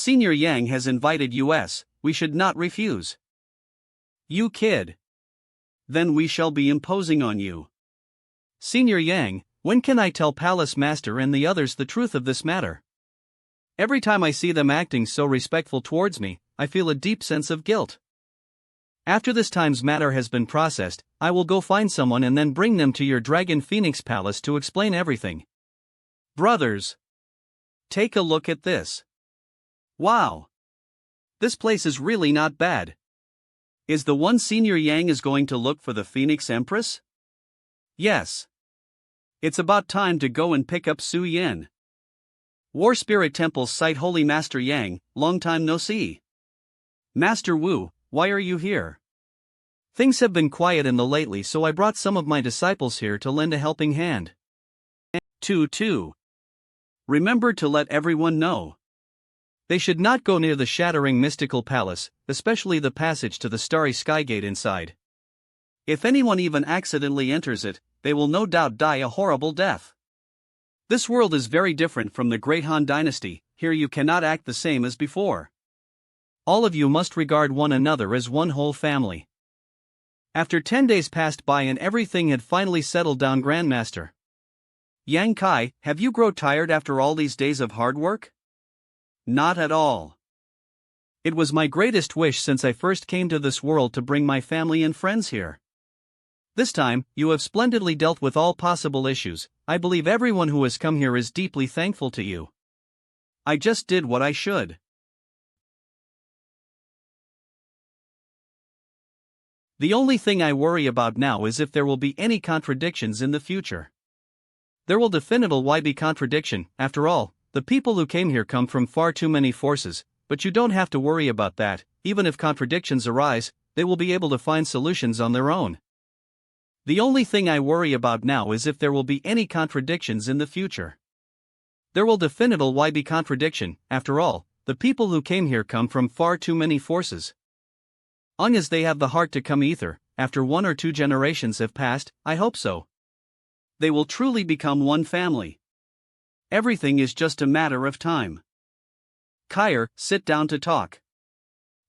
Senior Yang has invited us, we should not refuse. You kid. Then we shall be imposing on you. Senior Yang, when can I tell Palace Master and the others the truth of this matter? Every time I see them acting so respectful towards me, I feel a deep sense of guilt. After this time's matter has been processed, I will go find someone and then bring them to your Dragon Phoenix Palace to explain everything. Brothers, take a look at this. Wow! This place is really not bad. Is the one Senior Yang is going to look for the Phoenix Empress? Yes. It's about time to go and pick up Su Yin. War Spirit Temple site Holy Master Yang, long time no see. Master Wu, why are you here? Things have been quiet in the lately, so I brought some of my disciples here to lend a helping hand. 2. Remember to let everyone know. They should not go near the shattering mystical palace, especially the passage to the starry skygate inside. If anyone even accidentally enters it, they will no doubt die a horrible death. This world is very different from the Great Han Dynasty. Here you cannot act the same as before. All of you must regard one another as one whole family. After 10 days passed by and everything had finally settled down, Grandmaster Yang Kai, have you grown tired after all these days of hard work? Not at all. It was my greatest wish since I first came to this world to bring my family and friends here. This time, you have splendidly dealt with all possible issues. I believe everyone who has come here is deeply thankful to you. I just did what I should. The only thing I worry about now is if there will be any contradictions in the future. There will definitely be contradiction. After all, the people who came here come from far too many forces, but you don't have to worry about that. Even if contradictions arise, they will be able to find solutions on their own. The only thing I worry about now is if there will be any contradictions in the future. There will definitely be contradiction. After all, the people who came here come from far too many forces. As they have the heart to come either, after 1 or 2 generations have passed, I hope so. They will truly become one family. Everything is just a matter of time. Kair, sit down to talk.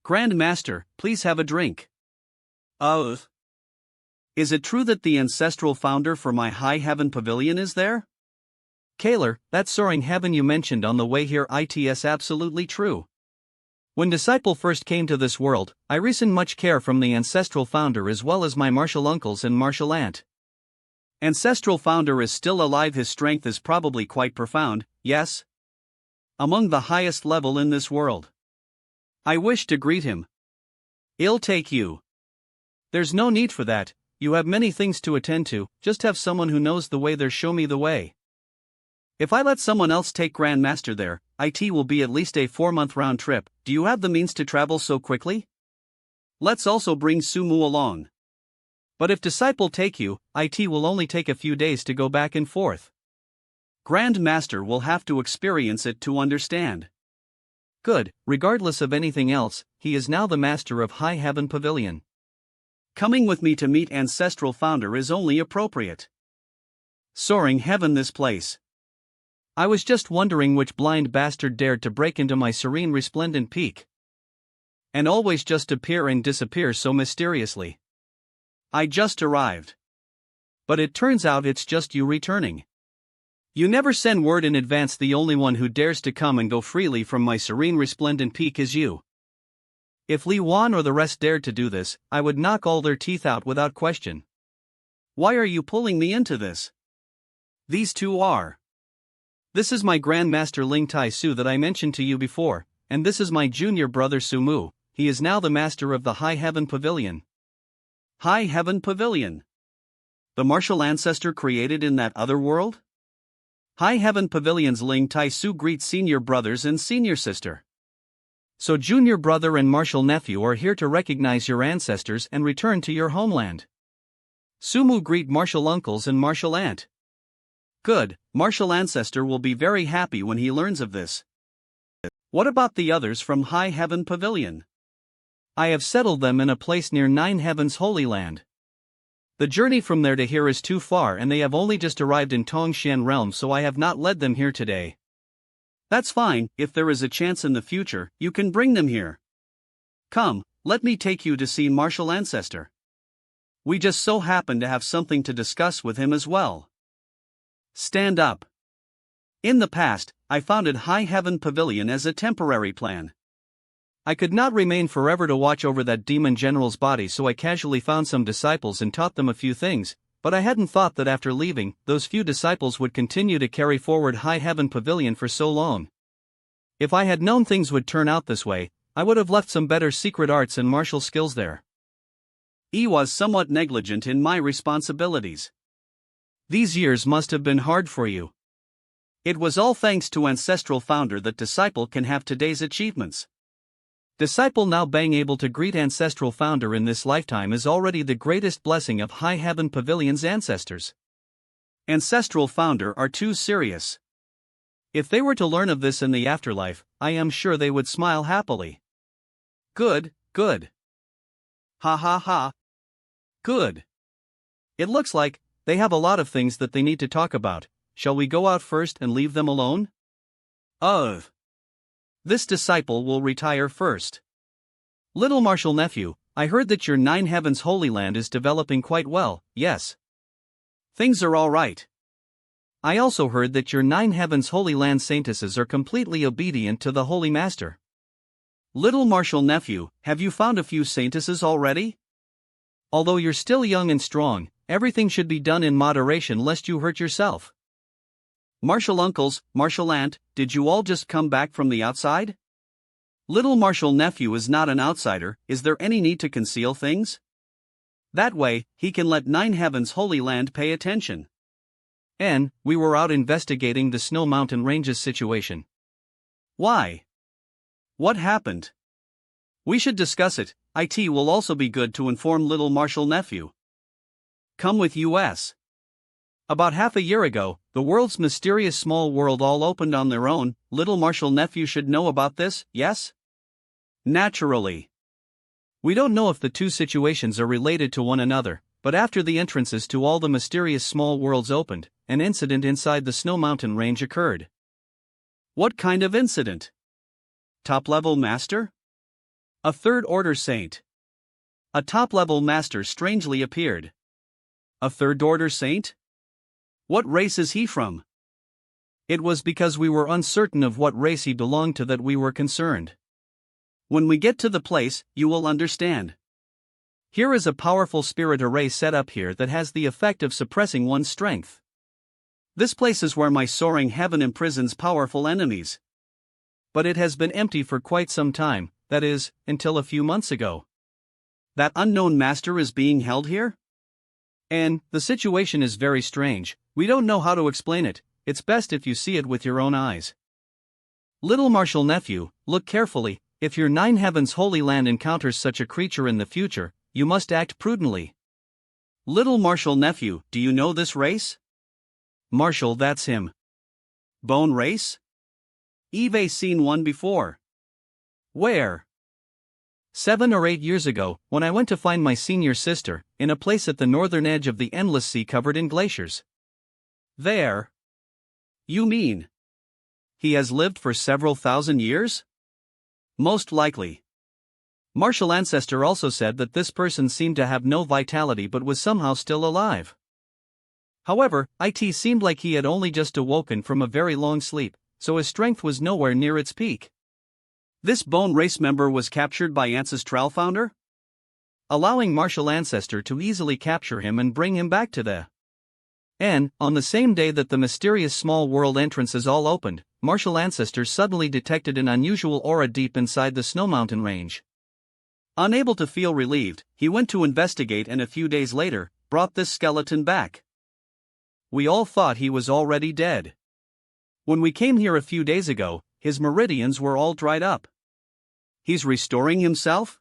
Grand Master, please have a drink. Is it true that the ancestral founder for my High Heaven Pavilion is there? Kaler, that soaring heaven you mentioned on the way here, it's absolutely true. When Disciple first came to this world, I received much care from the ancestral founder as well as my martial uncles and martial aunt. Ancestral founder is still alive. His strength is probably quite profound, yes? Among the highest level in this world. I wish to greet him. I'll take you. There's no need for that. You have many things to attend to, just have someone who knows the way there show me the way. If I let someone else take Grandmaster there, it will be at least a 4-month round trip. Do you have the means to travel so quickly? Let's also bring Sumu along. But if Disciple take you, it will only take a few days to go back and forth. Grandmaster will have to experience it to understand. Good, regardless of anything else, he is now the master of High Heaven Pavilion. Coming with me to meet ancestral founder is only appropriate. Soaring heaven, this place. I was just wondering which blind bastard dared to break into my serene resplendent peak. And always just appear and disappear so mysteriously. I just arrived. But it turns out it's just you returning. You never send word in advance. The only one who dares to come and go freely from my serene resplendent peak is you. If Li Wan or the rest dared to do this, I would knock all their teeth out without question. Why are you pulling me into this? These two are. This is my Grandmaster Ling Tai Su that I mentioned to you before. and this is my junior brother Sumu. He is now the master of the High Heaven Pavilion. High Heaven Pavilion. The martial ancestor created in that other world? High Heaven Pavilion's Ling Tai Su greets senior brothers and senior sister. So junior brother and martial nephew are here to recognize your ancestors and return to your homeland. Sumu greet martial uncles and martial aunt. Good, martial ancestor will be very happy when he learns of this. What about the others from High Heaven Pavilion? I have settled them in a place near Nine Heavens Holy Land. The journey from there to here is too far and they have only just arrived in Tongshan realm, so I have not led them here today. That's fine, if there is a chance in the future, you can bring them here. Come, let me take you to see martial ancestor. We just so happen to have something to discuss with him as well. Stand up. In the past, I founded High Heaven Pavilion as a temporary plan. I could not remain forever to watch over that demon general's body, so I casually found some disciples and taught them a few things, but I hadn't thought that after leaving, those few disciples would continue to carry forward High Heaven Pavilion for so long. If I had known things would turn out this way, I would have left some better secret arts and martial skills there. I was somewhat negligent in my responsibilities. These years must have been hard for you. It was all thanks to ancestral founder that disciple can have today's achievements. Disciple now being able to greet ancestral founder in this lifetime is already the greatest blessing of High Heaven Pavilion's ancestors. Ancestral founder are too serious. If they were to learn of this in the afterlife, I am sure they would smile happily. Good, good. Ha ha ha. Good. It looks like they have a lot of things that they need to talk about. Shall we go out first and leave them alone? This disciple will retire first. Little martial nephew, I heard that your Nine Heavens Holy Land is developing quite well, yes? Things are all right. I also heard that your Nine Heavens Holy Land saintesses are completely obedient to the Holy Master. Little martial nephew, have you found a few saintesses already? Although you're still young and strong, everything should be done in moderation lest you hurt yourself. Martial uncles, martial aunt, did you all just come back from the outside? Little martial nephew is not an outsider, is there any need to conceal things? That way, he can let Nine Heavens Holy Land pay attention. We were out investigating the Snow Mountain Ranges situation. Why? What happened? We should discuss it. It will also be good to inform little martial nephew. Come with us. About half a year ago, the world's mysterious small world all opened on their own. Little martial nephew should know about this, yes? Naturally. We don't know if the two situations are related to one another, but after the entrances to all the mysterious small worlds opened, an incident inside the Snow Mountain Range occurred. What kind of incident? Top-level master? A third-order saint. A top-level master strangely appeared. A third-order saint? What race is he from? It was because we were uncertain of what race he belonged to that we were concerned. When we get to the place, you will understand. Here is a powerful spirit array set up here that has the effect of suppressing one's strength. This place is where my soaring heaven imprisons powerful enemies. But it has been empty for quite some time, that is, until a few months ago. That unknown master is being held here? And the situation is very strange. We don't know how to explain it. It's best if you see it with your own eyes. Little martial nephew, look carefully. If your Nine Heavens Holy Land encounters such a creature in the future, you must act prudently. Little martial nephew, do you know this race? Martial, that's him. Bone race? Eve seen one before. Where? 7 or 8 years ago, when I went to find my senior sister, in a place at the northern edge of the endless sea covered in glaciers. There. You mean he has lived for several thousand years? Most likely. Martial ancestor also said that this person seemed to have no vitality but was somehow still alive. However, it seemed like he had only just awoken from a very long sleep, so his strength was nowhere near its peak. This bone race member was captured by ancestral founder, allowing martial ancestor to easily capture him and bring him back to the And, on the same day that the mysterious small world entrances all opened, Martial Ancestor suddenly detected an unusual aura deep inside the snow mountain range. Unable to feel relieved, he went to investigate and a few days later, brought this skeleton back. We all thought he was already dead. When we came here a few days ago, his meridians were all dried up. He's restoring himself?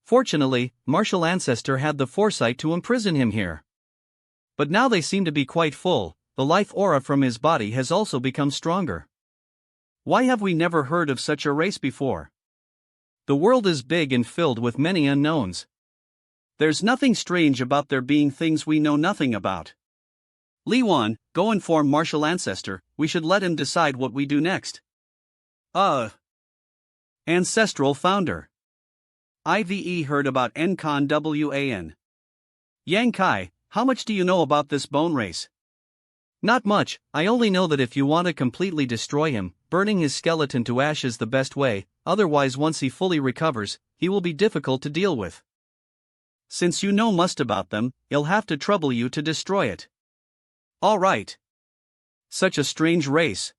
Fortunately, Martial Ancestor had the foresight to imprison him here. But now they seem to be quite full. The life aura from his body has also become stronger. Why have we never heard of such a race before? The world is big and filled with many unknowns. There's nothing strange about there being things we know nothing about. Li Wan, go inform Martial Ancestor, we should let him decide what we do next. Ancestral Founder. IVE heard about Ncon Wan. Yang Kai, how much do you know about this bone race? Not much, I only know that if you want to completely destroy him, burning his skeleton to ash is the best way, otherwise once he fully recovers, he will be difficult to deal with. Since you know most about them, he'll have to trouble you to destroy it. Alright. Such a strange race.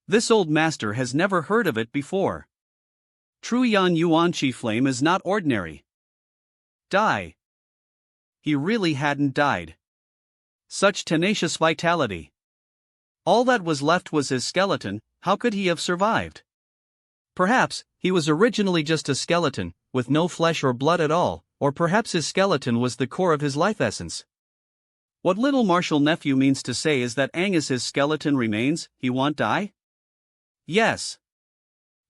This old master has never heard of it before. True Yan Yuan Chi Flame is not ordinary. Die. He really hadn't died. Such tenacious vitality. All that was left was his skeleton. How could he have survived? Perhaps, he was originally just a skeleton, with no flesh or blood at all, or perhaps his skeleton was the core of his life essence. What little Martial Nephew means to say is that Angus's skeleton remains, he won't die? Yes.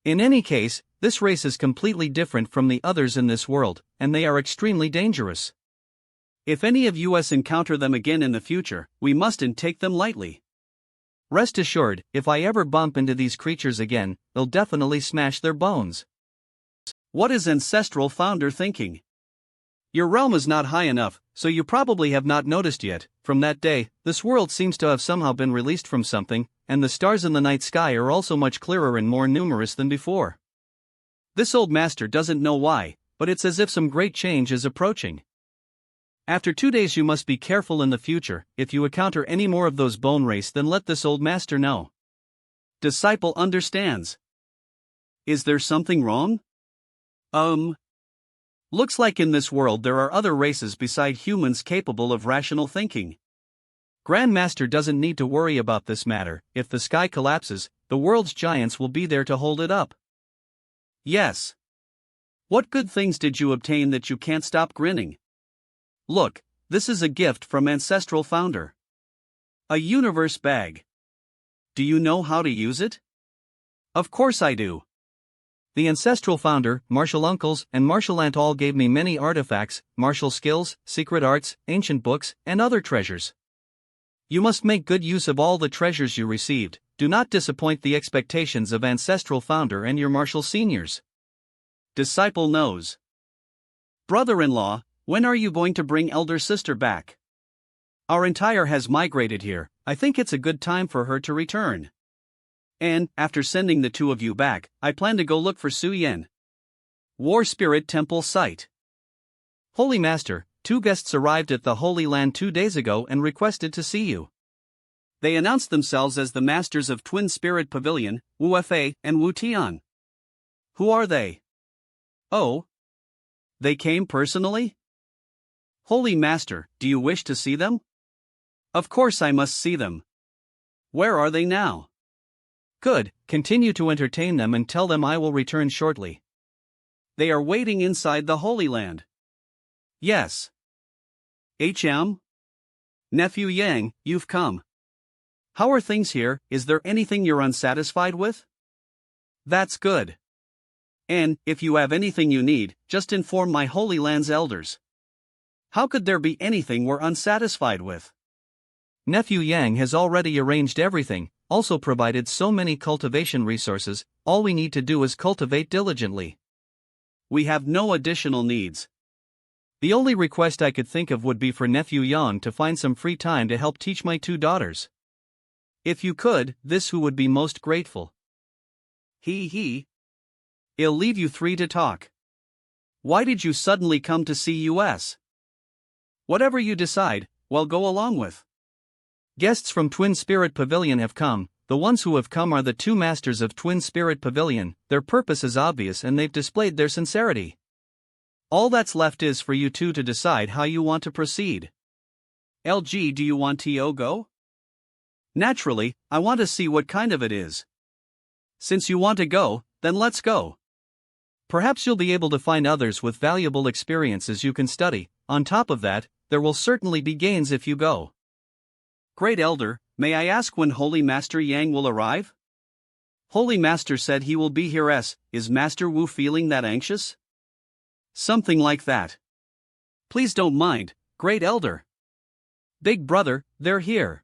In any case, this race is completely different from the others in this world, and they are extremely dangerous. If any of us encounter them again in the future, we mustn't take them lightly. Rest assured, if I ever bump into these creatures again, they'll definitely smash their bones. What is Ancestral Founder thinking? Your realm is not high enough, so you probably have not noticed yet. From that day, this world seems to have somehow been released from something, and the stars in the night sky are also much clearer and more numerous than before. This old master doesn't know why, but it's as if some great change is approaching. After 2 days you must be careful in the future. If you encounter any more of those bone race, then let this old master know. Disciple understands. Is there something wrong? Looks like in this world there are other races beside humans capable of rational thinking. Grand Master doesn't need to worry about this matter. If the sky collapses, the world's giants will be there to hold it up. Yes. What good things did you obtain that you can't stop grinning? Look, this is a gift from Ancestral Founder. A universe bag. Do you know how to use it? Of course I do. The Ancestral Founder, Martial Uncles, and Martial Aunt all gave me many artifacts, martial skills, secret arts, ancient books, and other treasures. You must make good use of all the treasures you received. Do not disappoint the expectations of Ancestral Founder and your martial seniors. Disciple knows. Brother-in-law, when are you going to bring elder sister back? Our entire has migrated here. I think it's a good time for her to return. And, after sending the two of you back, I plan to go look for Su Yen. War Spirit Temple Site. Holy Master, 2 guests arrived at the Holy Land 2 days ago and requested to see you. They announced themselves as the Masters of Twin Spirit Pavilion, Wu Fei and Wu Tian. Who are they? Oh. They came personally? Holy Master, do you wish to see them? Of course I must see them. Where are they now? Good, continue to entertain them and tell them I will return shortly. They are waiting inside the Holy Land. Yes. HM? Nephew Yang, you've come. How are things here? Is there anything you're unsatisfied with? That's good. And, if you have anything you need, just inform my Holy Land's elders. How could there be anything we're unsatisfied with? Nephew Yang has already arranged everything, also provided so many cultivation resources. All we need to do is cultivate diligently. We have no additional needs. The only request I could think of would be for Nephew Yang to find some free time to help teach my 2 daughters. If you could, this who would be most grateful. I'll leave you 3 to talk. Why did you suddenly come to see us? Whatever you decide, well, go along with. Guests from Twin Spirit Pavilion have come. The ones who have come are the two masters of Twin Spirit Pavilion. Their purpose is obvious and they've displayed their sincerity. All that's left is for you two to decide how you want to proceed. LG, do you want to go? Naturally, I want to see what kind of it is. Since you want to go, then let's go. Perhaps you'll be able to find others with valuable experiences you can study. On top of that, there will certainly be gains if you go. Great Elder, may I ask when Holy Master Yang will arrive? Holy Master said he will be here. Is Master Wu feeling that anxious? Something like that. Please don't mind, Great Elder. Big Brother, they're here.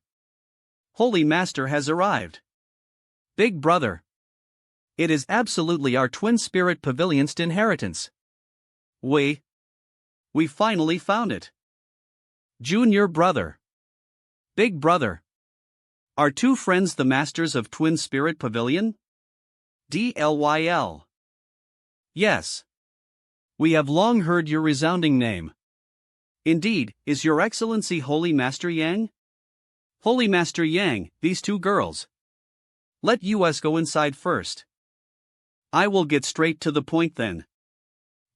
Holy Master has arrived. Big Brother. It is absolutely our Twin Spirit Pavilion's inheritance. We finally found it. Junior Brother. Big Brother. Are two friends the masters of Twin Spirit Pavilion? DLYL. Yes. We have long heard your resounding name. Indeed, is Your Excellency Holy Master Yang? Holy Master Yang, these two girls. Let us go inside first. I will get straight to the point then.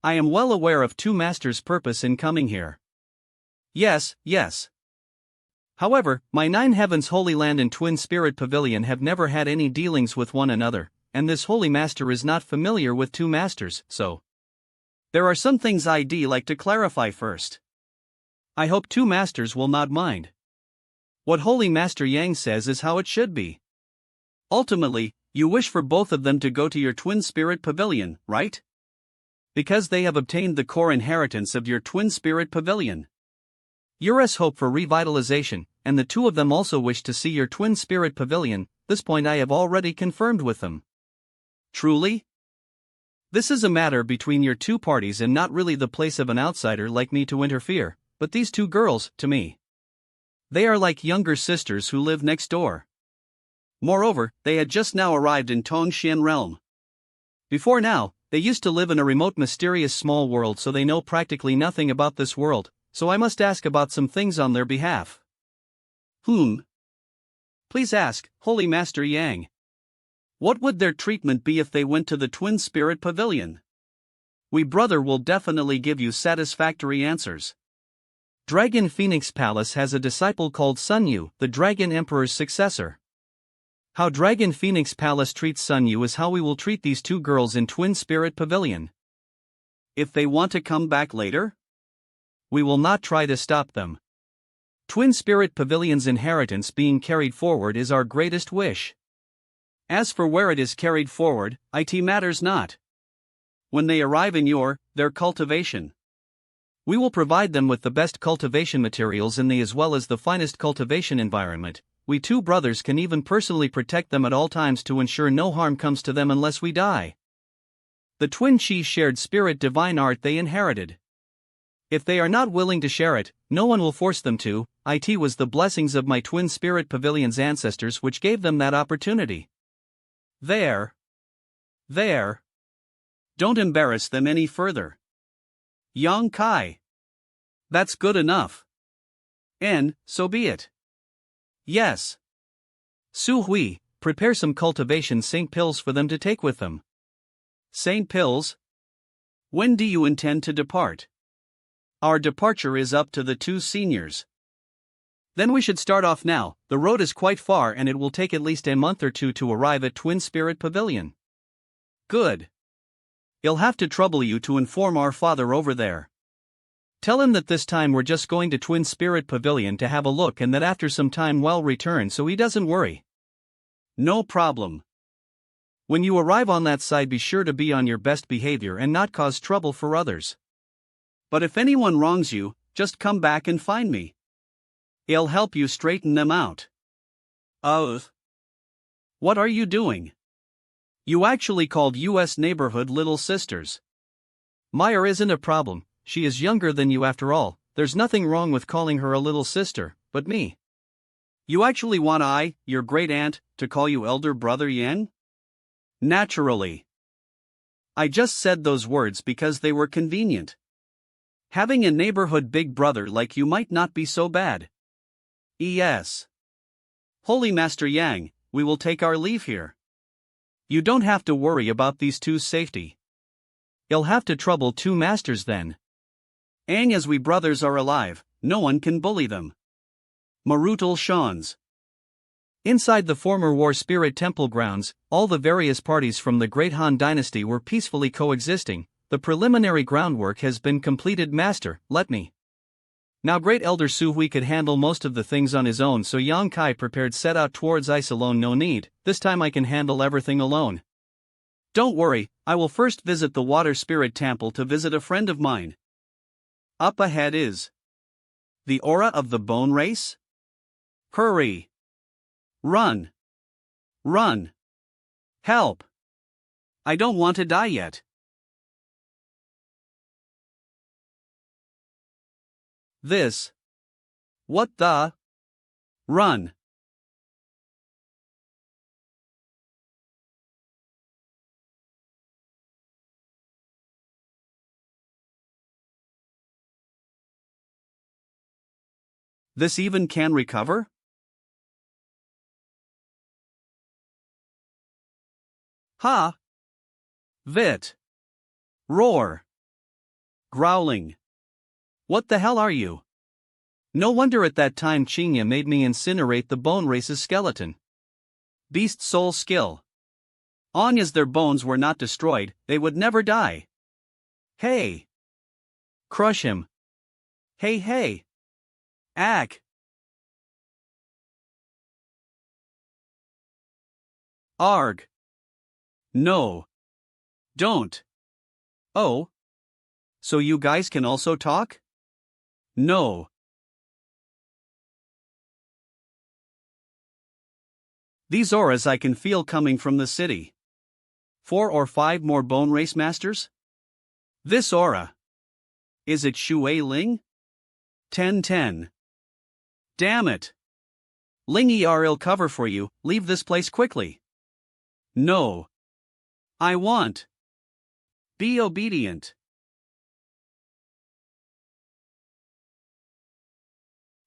I am well aware of two masters' purpose in coming here. Yes. However, my Nine Heavens Holy Land and Twin Spirit Pavilion have never had any dealings with one another, and this Holy Master is not familiar with two masters, so there are some things I'd like to clarify first. I hope two masters will not mind. What Holy Master Yang says is how it should be. Ultimately, you wish for both of them to go to your Twin Spirit Pavilion, right? Because they have obtained the core inheritance of your Twin Spirit Pavilion. Yours hope for revitalization, and the two of them also wish to see your Twin Spirit Pavilion. This point I have already confirmed with them. Truly? This is a matter between your two parties and not really the place of an outsider like me to interfere, but these two girls, to me, they are like younger sisters who live next door. Moreover, they had just now arrived in Tongxian realm. Before now, they used to live in a remote mysterious small world, so they know practically nothing about this world, so I must ask about some things on their behalf. Please ask, Holy Master Yang. What would their treatment be if they went to the Twin Spirit Pavilion? We brother will definitely give you satisfactory answers. Dragon Phoenix Palace has a disciple called Sun Yu, the Dragon Emperor's successor. How Dragon Phoenix Palace treats Sun Yu is how we will treat these two girls in Twin Spirit Pavilion. If they want to come back later, we will not try to stop them. Twin Spirit Pavilion's inheritance being carried forward is our greatest wish. As for where it is carried forward, it matters not. When they arrive in their cultivation, we will provide them with the best cultivation materials as well as the finest cultivation environment. We two brothers can even personally protect them at all times to ensure no harm comes to them unless we die. The twin chi shared spirit divine art they inherited. If they are not willing to share it, no one will force them to. It was the blessings of my Twin Spirit Pavilion's ancestors which gave them that opportunity. There. Don't embarrass them any further. Yang Kai. That's good enough. And so be it. Yes. Su Hui, prepare some cultivation Saint pills for them to take with them. Saint pills? When do you intend to depart? Our departure is up to the two seniors. Then we should start off now. The road is quite far and it will take at least a month or two to arrive at Twin Spirit Pavilion. Good. He'll have to trouble you to inform our father over there. Tell him that this time we're just going to Twin Spirit Pavilion to have a look and that after some time we'll return so he doesn't worry. No problem. When you arrive on that side, be sure to be on your best behavior and not cause trouble for others. But if anyone wrongs you, just come back and find me. I'll help you straighten them out. What are you doing? You actually called US neighborhood little sisters. Meyer isn't a problem. She is younger than you after all. There's nothing wrong with calling her a little sister, but me. You actually want your great aunt, to call you elder brother Yang? Naturally. I just said those words because they were convenient. Having a neighborhood big brother like you might not be so bad. Yes. Holy Master Yang, we will take our leave here. You don't have to worry about these two's safety. You'll have to trouble two masters then. Ang as we brothers are alive, no one can bully them. Marutal Shans. Inside the former War Spirit Temple grounds, all the various parties from the Great Han Dynasty were peacefully coexisting. The preliminary groundwork has been completed, Master, let me. Now Great Elder Su Hui could handle most of the things on his own, so Yang Kai prepared set out towards ice alone. No need, this time I can handle everything alone. Don't worry, I will first visit the Water Spirit Temple to visit a friend of mine. Up ahead is the aura of the bone race? Hurry! Run! Run! Help! I don't want to die yet. This. What the? Run! This even can recover? Ha! Vit! Roar! Growling! What the hell are you? No wonder at that time Chinya made me incinerate the bone race's skeleton. Beast soul skill. As their bones were not destroyed, they would never die. Hey! Crush him! Hey hey! Ack! Arg! No! Don't! Oh? So you guys can also talk? No. These auras I can feel coming from the city. 4 or 5 more bone race masters? This aura. Is it Shui Ling? 10-10. Damn it. Ling I'll cover for you, leave this place quickly. No. I want. Be obedient.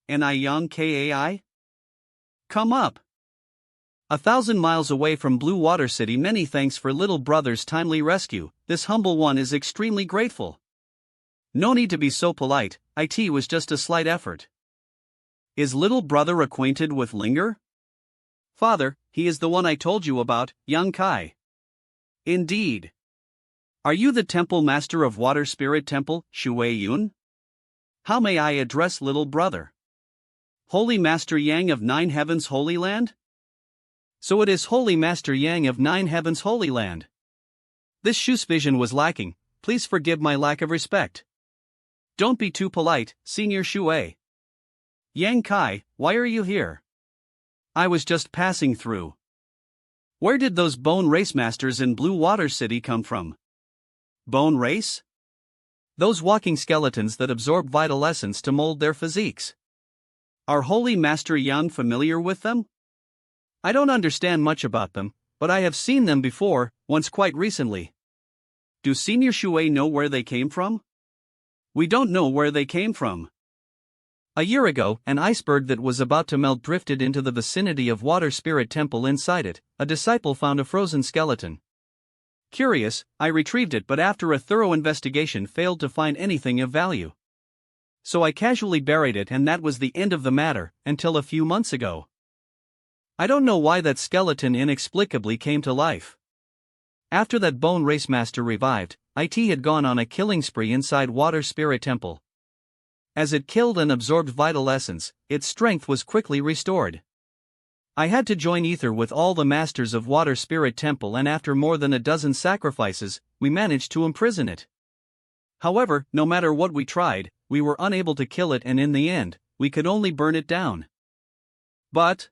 Young Kai? Come up. 1,000 miles away from Blue Water City. Many thanks for little brother's timely rescue. This humble one is extremely grateful. No need to be so polite, it was just a slight effort. Is little brother acquainted with Linger? Father, he is the one I told you about, young Kai. Indeed. Are you the temple master of Water Spirit Temple, Shui Yun? How may I address little brother? Holy Master Yang of Nine Heavens Holy Land? So it is Holy Master Yang of Nine Heavens Holy Land. This Shu's vision was lacking, please forgive my lack of respect. Don't be too polite, Senior Shui. Yang Kai, why are you here? I was just passing through. Where did those bone race masters in Blue Water City come from? Bone race? Those walking skeletons that absorb vital essence to mold their physiques. Are Holy Master Yang familiar with them? I don't understand much about them, but I have seen them before, once quite recently. Do Senior Shui know where they came from? We don't know where they came from. A year ago, an iceberg that was about to melt drifted into the vicinity of Water Spirit Temple. Inside it, a disciple found a frozen skeleton. Curious, I retrieved it, but after a thorough investigation failed to find anything of value. So I casually buried it, and that was the end of the matter, until a few months ago. I don't know why that skeleton inexplicably came to life. After that bone race master revived, it had gone on a killing spree inside Water Spirit Temple. As it killed and absorbed vital essence, its strength was quickly restored. I had to join ether with all the masters of Water Spirit Temple, and after more than a dozen sacrifices, we managed to imprison it. However, no matter what we tried, we were unable to kill it, and in the end, we could only burn it down. But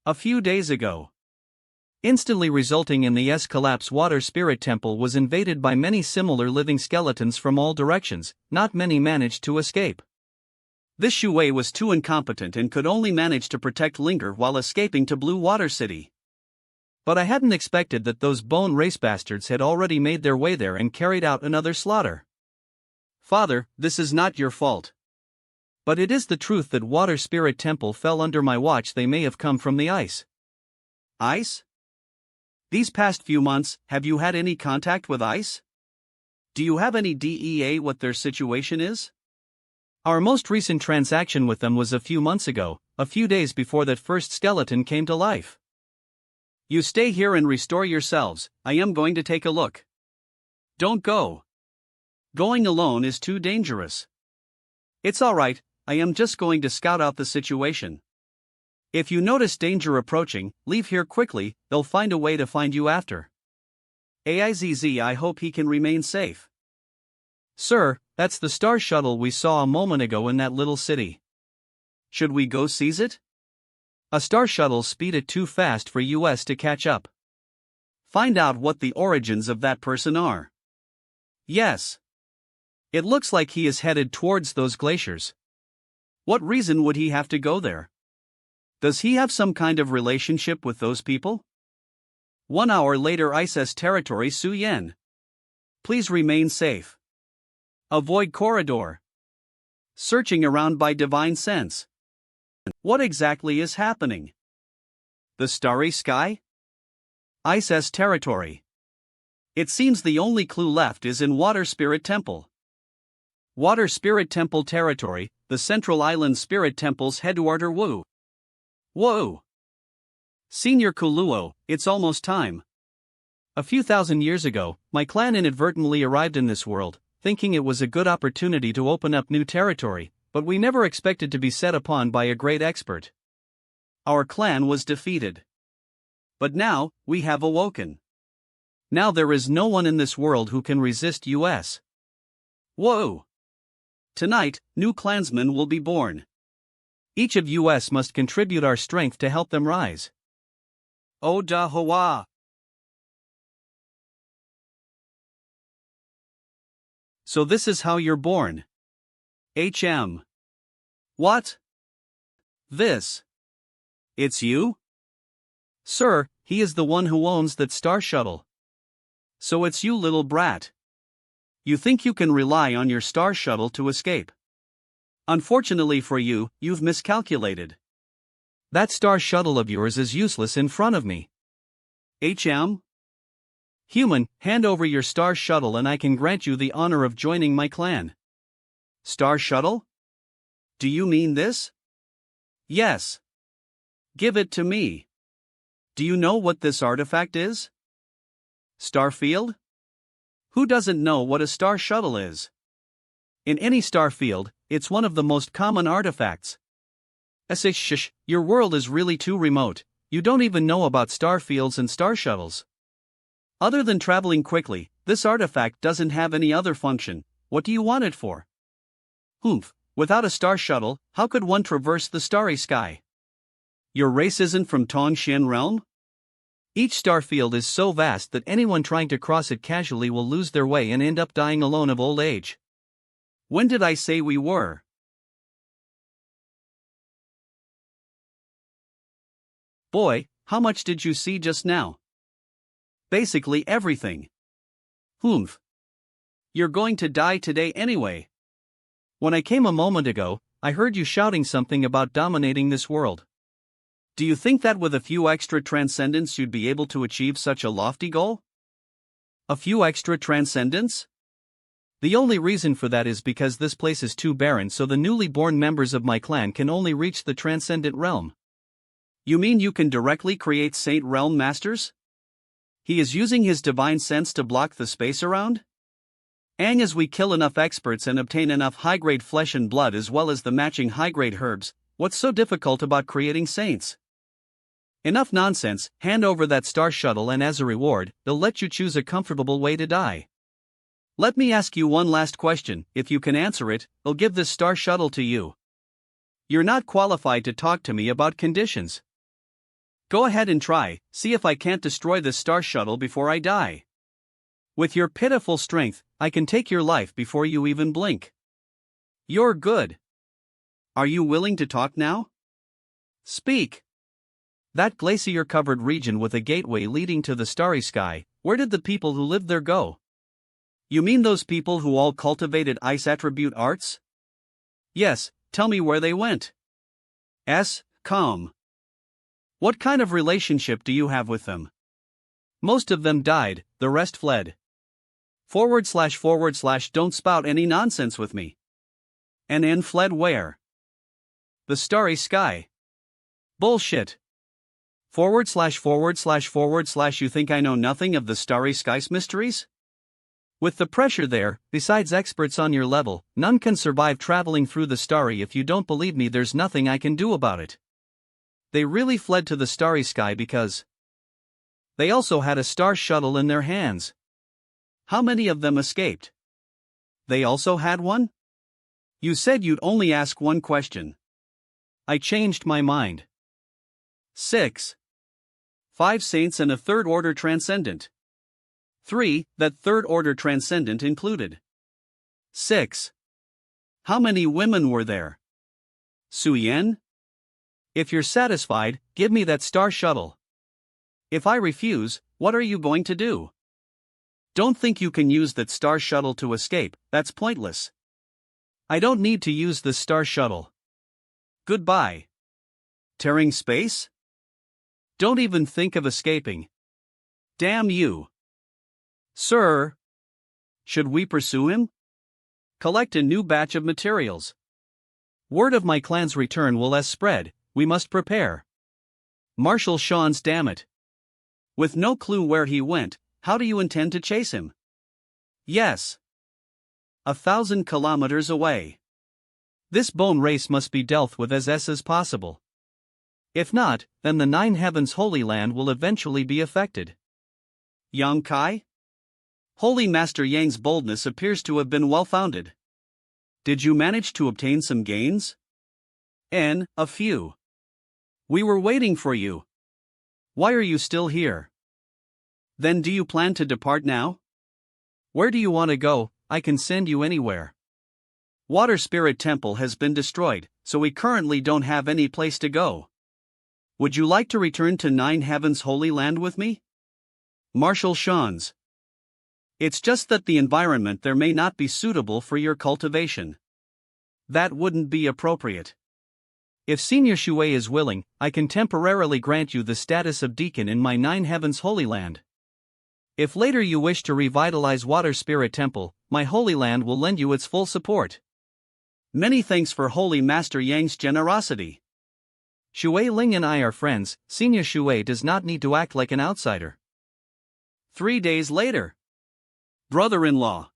a few days ago, instantly resulting in the collapse, Water Spirit Temple was invaded by many similar living skeletons from all directions. Not many managed to escape. This Shui was too incompetent and could only manage to protect Linger while escaping to Blue Water City. But I hadn't expected that those bone race bastards had already made their way there and carried out another slaughter. Father, this is not your fault. But it is the truth that Water Spirit Temple fell under my watch. They may have come from the ice. Ice? These past few months, have you had any contact with ice? Do you have any DEA what their situation is? Our most recent transaction with them was a few months ago, a few days before that first skeleton came to life. You stay here and restore yourselves. I am going to take a look. Don't go. Going alone is too dangerous. It's alright, I am just going to scout out the situation. If you notice danger approaching, leave here quickly, they'll find a way to find you after. AIZZ, I hope he can remain safe. Sir, that's the star shuttle we saw a moment ago in that little city. Should we go seize it? A star shuttle speeded too fast for us to catch up. Find out what the origins of that person are. Yes. It looks like he is headed towards those glaciers. What reason would he have to go there? Does he have some kind of relationship with those people? 1 hour later, ISS territory, Su Yen. Please remain safe. Avoid corridor. Searching around by divine sense. What exactly is happening? The starry sky? ISS territory. It seems the only clue left is in Water Spirit Temple. Water Spirit Temple territory, the Central Island Spirit Temple's headquarters. Whoa! Senior Kuluo, it's almost time. A few thousand years ago, my clan inadvertently arrived in this world, thinking it was a good opportunity to open up new territory, but we never expected to be set upon by a great expert. Our clan was defeated. But now, we have awoken. Now there is no one in this world who can resist us. Whoa! Tonight, new clansmen will be born. Each of us must contribute our strength to help them rise. Oh da hoa! So this is how you're born. What? This? It's you? Sir, he is the one who owns that star shuttle. So it's you, little brat. You think you can rely on your star shuttle to escape. Unfortunately for you, you've miscalculated. That star shuttle of yours is useless in front of me. Human, hand over your star shuttle and I can grant you the honor of joining my clan. Star shuttle? Do you mean this? Yes. Give it to me. Do you know what this artifact is? Starfield? Who doesn't know what a star shuttle is? In any star field, it's one of the most common artifacts. Shh, your world is really too remote, you don't even know about star fields and star shuttles. Other than traveling quickly, this artifact doesn't have any other function. What do you want it for? Without a star shuttle, how could one traverse the starry sky? Your race isn't from Tongshan realm? Each star field is so vast that anyone trying to cross it casually will lose their way and end up dying alone of old age. When did I say we were? Boy, how much did you see just now? Basically everything. You're going to die today anyway. When I came a moment ago, I heard you shouting something about dominating this world. Do you think that with a few extra transcendents you'd be able to achieve such a lofty goal? A few extra transcendents? The only reason for that is because this place is too barren, so the newly born members of my clan can only reach the transcendent realm. You mean you can directly create Saint Realm Masters? He is using his divine sense to block the space around? As we kill enough experts and obtain enough high-grade flesh and blood as well as the matching high-grade herbs, what's so difficult about creating saints? Enough nonsense, hand over that star shuttle and as a reward, they'll let you choose a comfortable way to die. Let me ask you one last question, if you can answer it, I'll give this star shuttle to you. You're not qualified to talk to me about conditions. Go ahead and try, see if I can't destroy this star shuttle before I die. With your pitiful strength, I can take your life before you even blink. You're good. Are you willing to talk now? Speak. That glacier-covered region with a gateway leading to the starry sky, where did the people who lived there go? You mean those people who all cultivated ice attribute arts? Yes, tell me where they went. Come. What kind of relationship do you have with them? Most of them died, the rest fled. // don't spout any nonsense with me. And N fled where? The starry sky. Bullshit. / you think I know nothing of the starry sky's mysteries? With the pressure there, besides experts on your level, none can survive traveling through the starry. If you don't believe me, there's nothing I can do about it. They really fled to the starry sky because they also had a star shuttle in their hands. How many of them escaped? They also had one? You said you'd only ask one question. I changed my mind. 6. 5 saints and a third-order transcendent. 3. That third-order transcendent included. 6. How many women were there? Suyen? If you're satisfied, give me that star shuttle. If I refuse, what are you going to do? Don't think you can use that star shuttle to escape, that's pointless. I don't need to use the star shuttle. Goodbye. Tearing space? Don't even think of escaping. Damn you. Sir. Should we pursue him? Collect a new batch of materials. Word of my clan's return will spread, we must prepare. Marshal Sean's damn it. With no clue where he went, how do you intend to chase him? Yes. 1,000 kilometers away. This bone race must be dealt with as possible. If not, then the 9 Heavens Holy Land will eventually be affected. Yang Kai? Holy Master Yang's boldness appears to have been well-founded. Did you manage to obtain some gains? A few. We were waiting for you. Why are you still here? Then do you plan to depart now? Where do you want to go? I can send you anywhere. Water Spirit Temple has been destroyed, so we currently don't have any place to go. Would you like to return to 9 Heavens Holy Land with me? Marshal Sean's. It's just that the environment there may not be suitable for your cultivation. That wouldn't be appropriate. If Senior Shui is willing, I can temporarily grant you the status of deacon in my 9 Heavens Holy Land. If later you wish to revitalize Water Spirit Temple, my Holy Land will lend you its full support. Many thanks for Holy Master Yang's generosity. Shui Ling and I are friends. Senior Shui does not need to act like an outsider. 3 days later. Brother-in-law.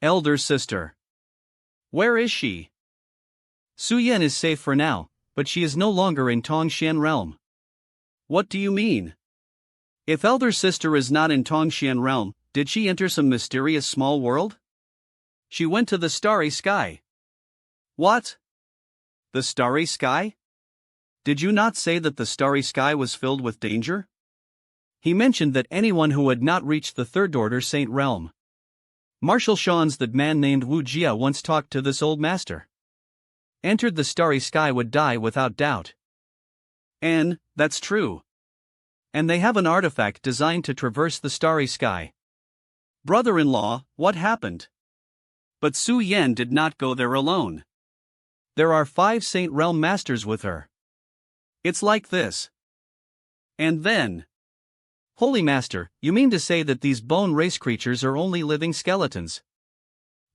Elder sister. Where is she? Su Yan is safe for now, but she is no longer in Tongxian realm. What do you mean? If elder sister is not in Tongxian realm, did she enter some mysterious small world? She went to the starry sky. What? The starry sky? Did you not say that the starry sky was filled with danger? He mentioned that anyone who had not reached the third order saint realm. Marshal Sean's that man named Wu Jia once talked to this old master. Entered the starry sky would die without doubt. That's true. And they have an artifact designed to traverse the starry sky. Brother-in-law, what happened? But Su Yan did not go there alone. There are 5 Saint Realm Masters with her. It's like this. And then. Holy Master, you mean to say that these bone race creatures are only living skeletons?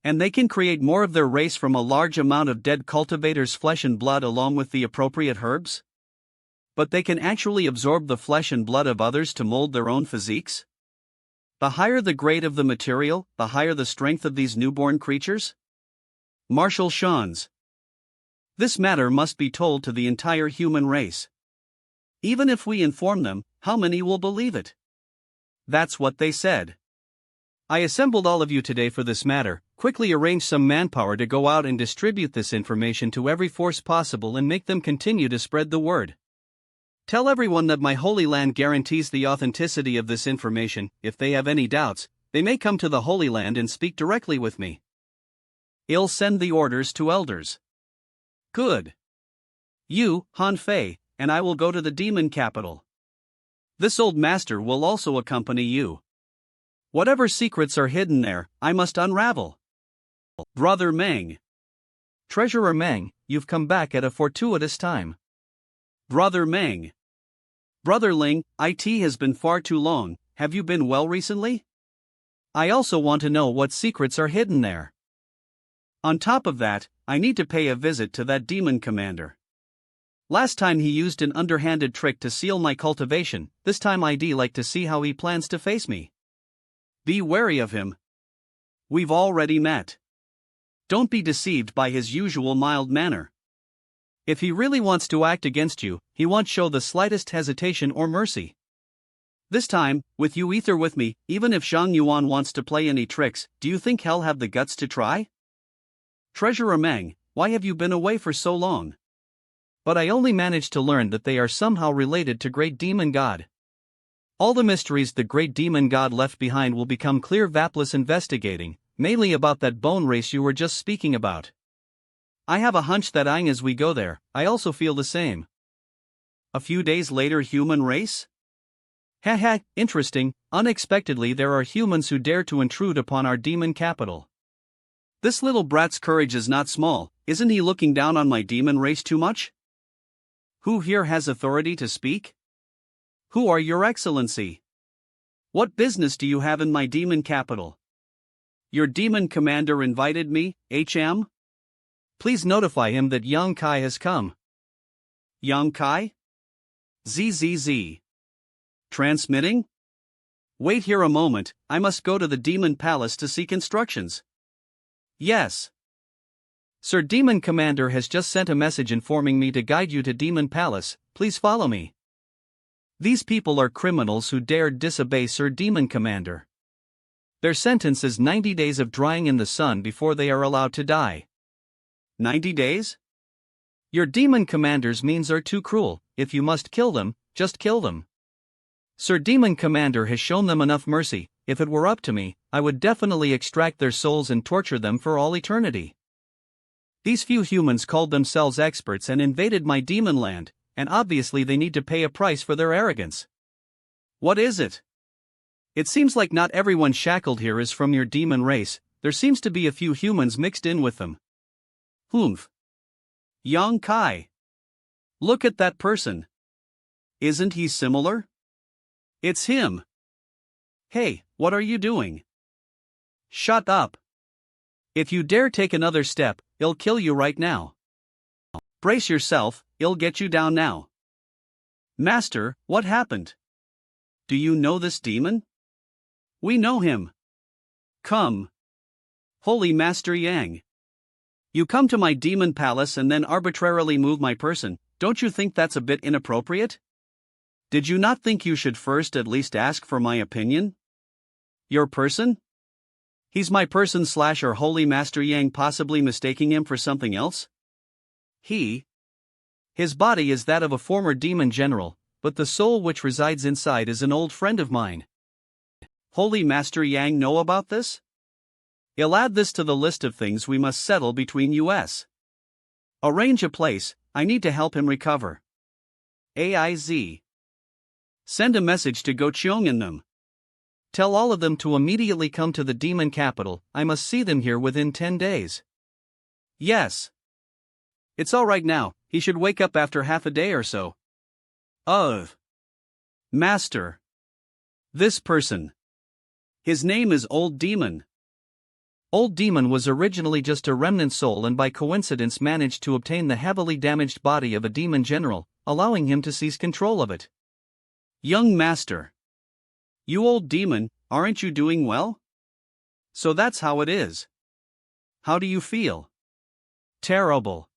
And they can create more of their race from a large amount of dead cultivators' flesh and blood along with the appropriate herbs? But they can actually absorb the flesh and blood of others to mold their own physiques? The higher the grade of the material, the higher the strength of these newborn creatures? Marshal Sean's. This matter must be told to the entire human race. Even if we inform them, how many will believe it? That's what they said. I assembled all of you today for this matter, quickly arrange some manpower to go out and distribute this information to every force possible and make them continue to spread the word. Tell everyone that my Holy Land guarantees the authenticity of this information. If they have any doubts, they may come to the Holy Land and speak directly with me. I'll send the orders to elders. Good. You, Han Fei, and I will go to the demon capital. This old master will also accompany you. Whatever secrets are hidden there, I must unravel. Brother Meng. Treasurer Meng, you've come back at a fortuitous time. Brother Meng. Brother Ling, it has been far too long, have you been well recently? I also want to know what secrets are hidden there. On top of that, I need to pay a visit to that demon commander. Last time he used an underhanded trick to seal my cultivation, this time I'd like to see how he plans to face me. Be wary of him. We've already met. Don't be deceived by his usual mild manner. If he really wants to act against you, he won't show the slightest hesitation or mercy. This time, with you ether with me, even if Zhang Yuan wants to play any tricks, do you think he'll have the guts to try? Treasurer Meng, why have you been away for so long? But I only managed to learn that they are somehow related to Great Demon God. All the mysteries the Great Demon God left behind will become clear Vapless investigating, mainly about that bone race you were just speaking about. I have a hunch that as we go there, I also feel the same. A few days later, human race? Haha, interesting. Unexpectedly there are humans who dare to intrude upon our demon capital. This little brat's courage is not small, isn't he looking down on my demon race too much? Who here has authority to speak? Who are your excellency? What business do you have in my demon capital? Your demon commander invited me, HM? Please notify him that Yang Kai has come. Yang Kai? ZZZ. Transmitting? Wait here a moment, I must go to the Demon Palace to seek instructions. Yes. Sir Demon Commander has just sent a message informing me to guide you to Demon Palace, please follow me. These people are criminals who dared disobey Sir Demon Commander. Their sentence is 90 days of drying in the sun before they are allowed to die. 90 days? Your Demon Commander's means are too cruel, if you must kill them, just kill them. Sir Demon Commander has shown them enough mercy, if it were up to me, I would definitely extract their souls and torture them for all eternity. These few humans called themselves experts and invaded my demon land, and obviously they need to pay a price for their arrogance. What is it? It seems like not everyone shackled here is from your demon race, there seems to be a few humans mixed in with them. Humph. Yang Kai. Look at that person. Isn't he similar? It's him. Hey, what are you doing? Shut up. If you dare take another step, I'll kill you right now. Brace yourself, I'll get you down now. Master, what happened? Do you know this demon? We know him. Come. Holy Master Yang. You come to my demon palace and then arbitrarily move my person, don't you think that's a bit inappropriate? Did you not think you should first at least ask for my opinion? Your person? He's my person / or Holy Master Yang possibly mistaking him for something else? His body is that of a former demon general, but the soul which resides inside is an old friend of mine. Holy Master Yang know about this? I'll add this to the list of things we must settle between us. Arrange a place, I need to help him recover. AIZ. Send a message to Go Cheong and them. Tell all of them to immediately come to the demon capital, I must see them here within 10 days. Yes. It's all right now, he should wake up after half a day or so. Master. This person. His name is Old Demon. Old Demon was originally just a remnant soul and by coincidence managed to obtain the heavily damaged body of a demon general, allowing him to seize control of it. Young Master. You old demon, aren't you doing well? So that's how it is. How do you feel? Terrible.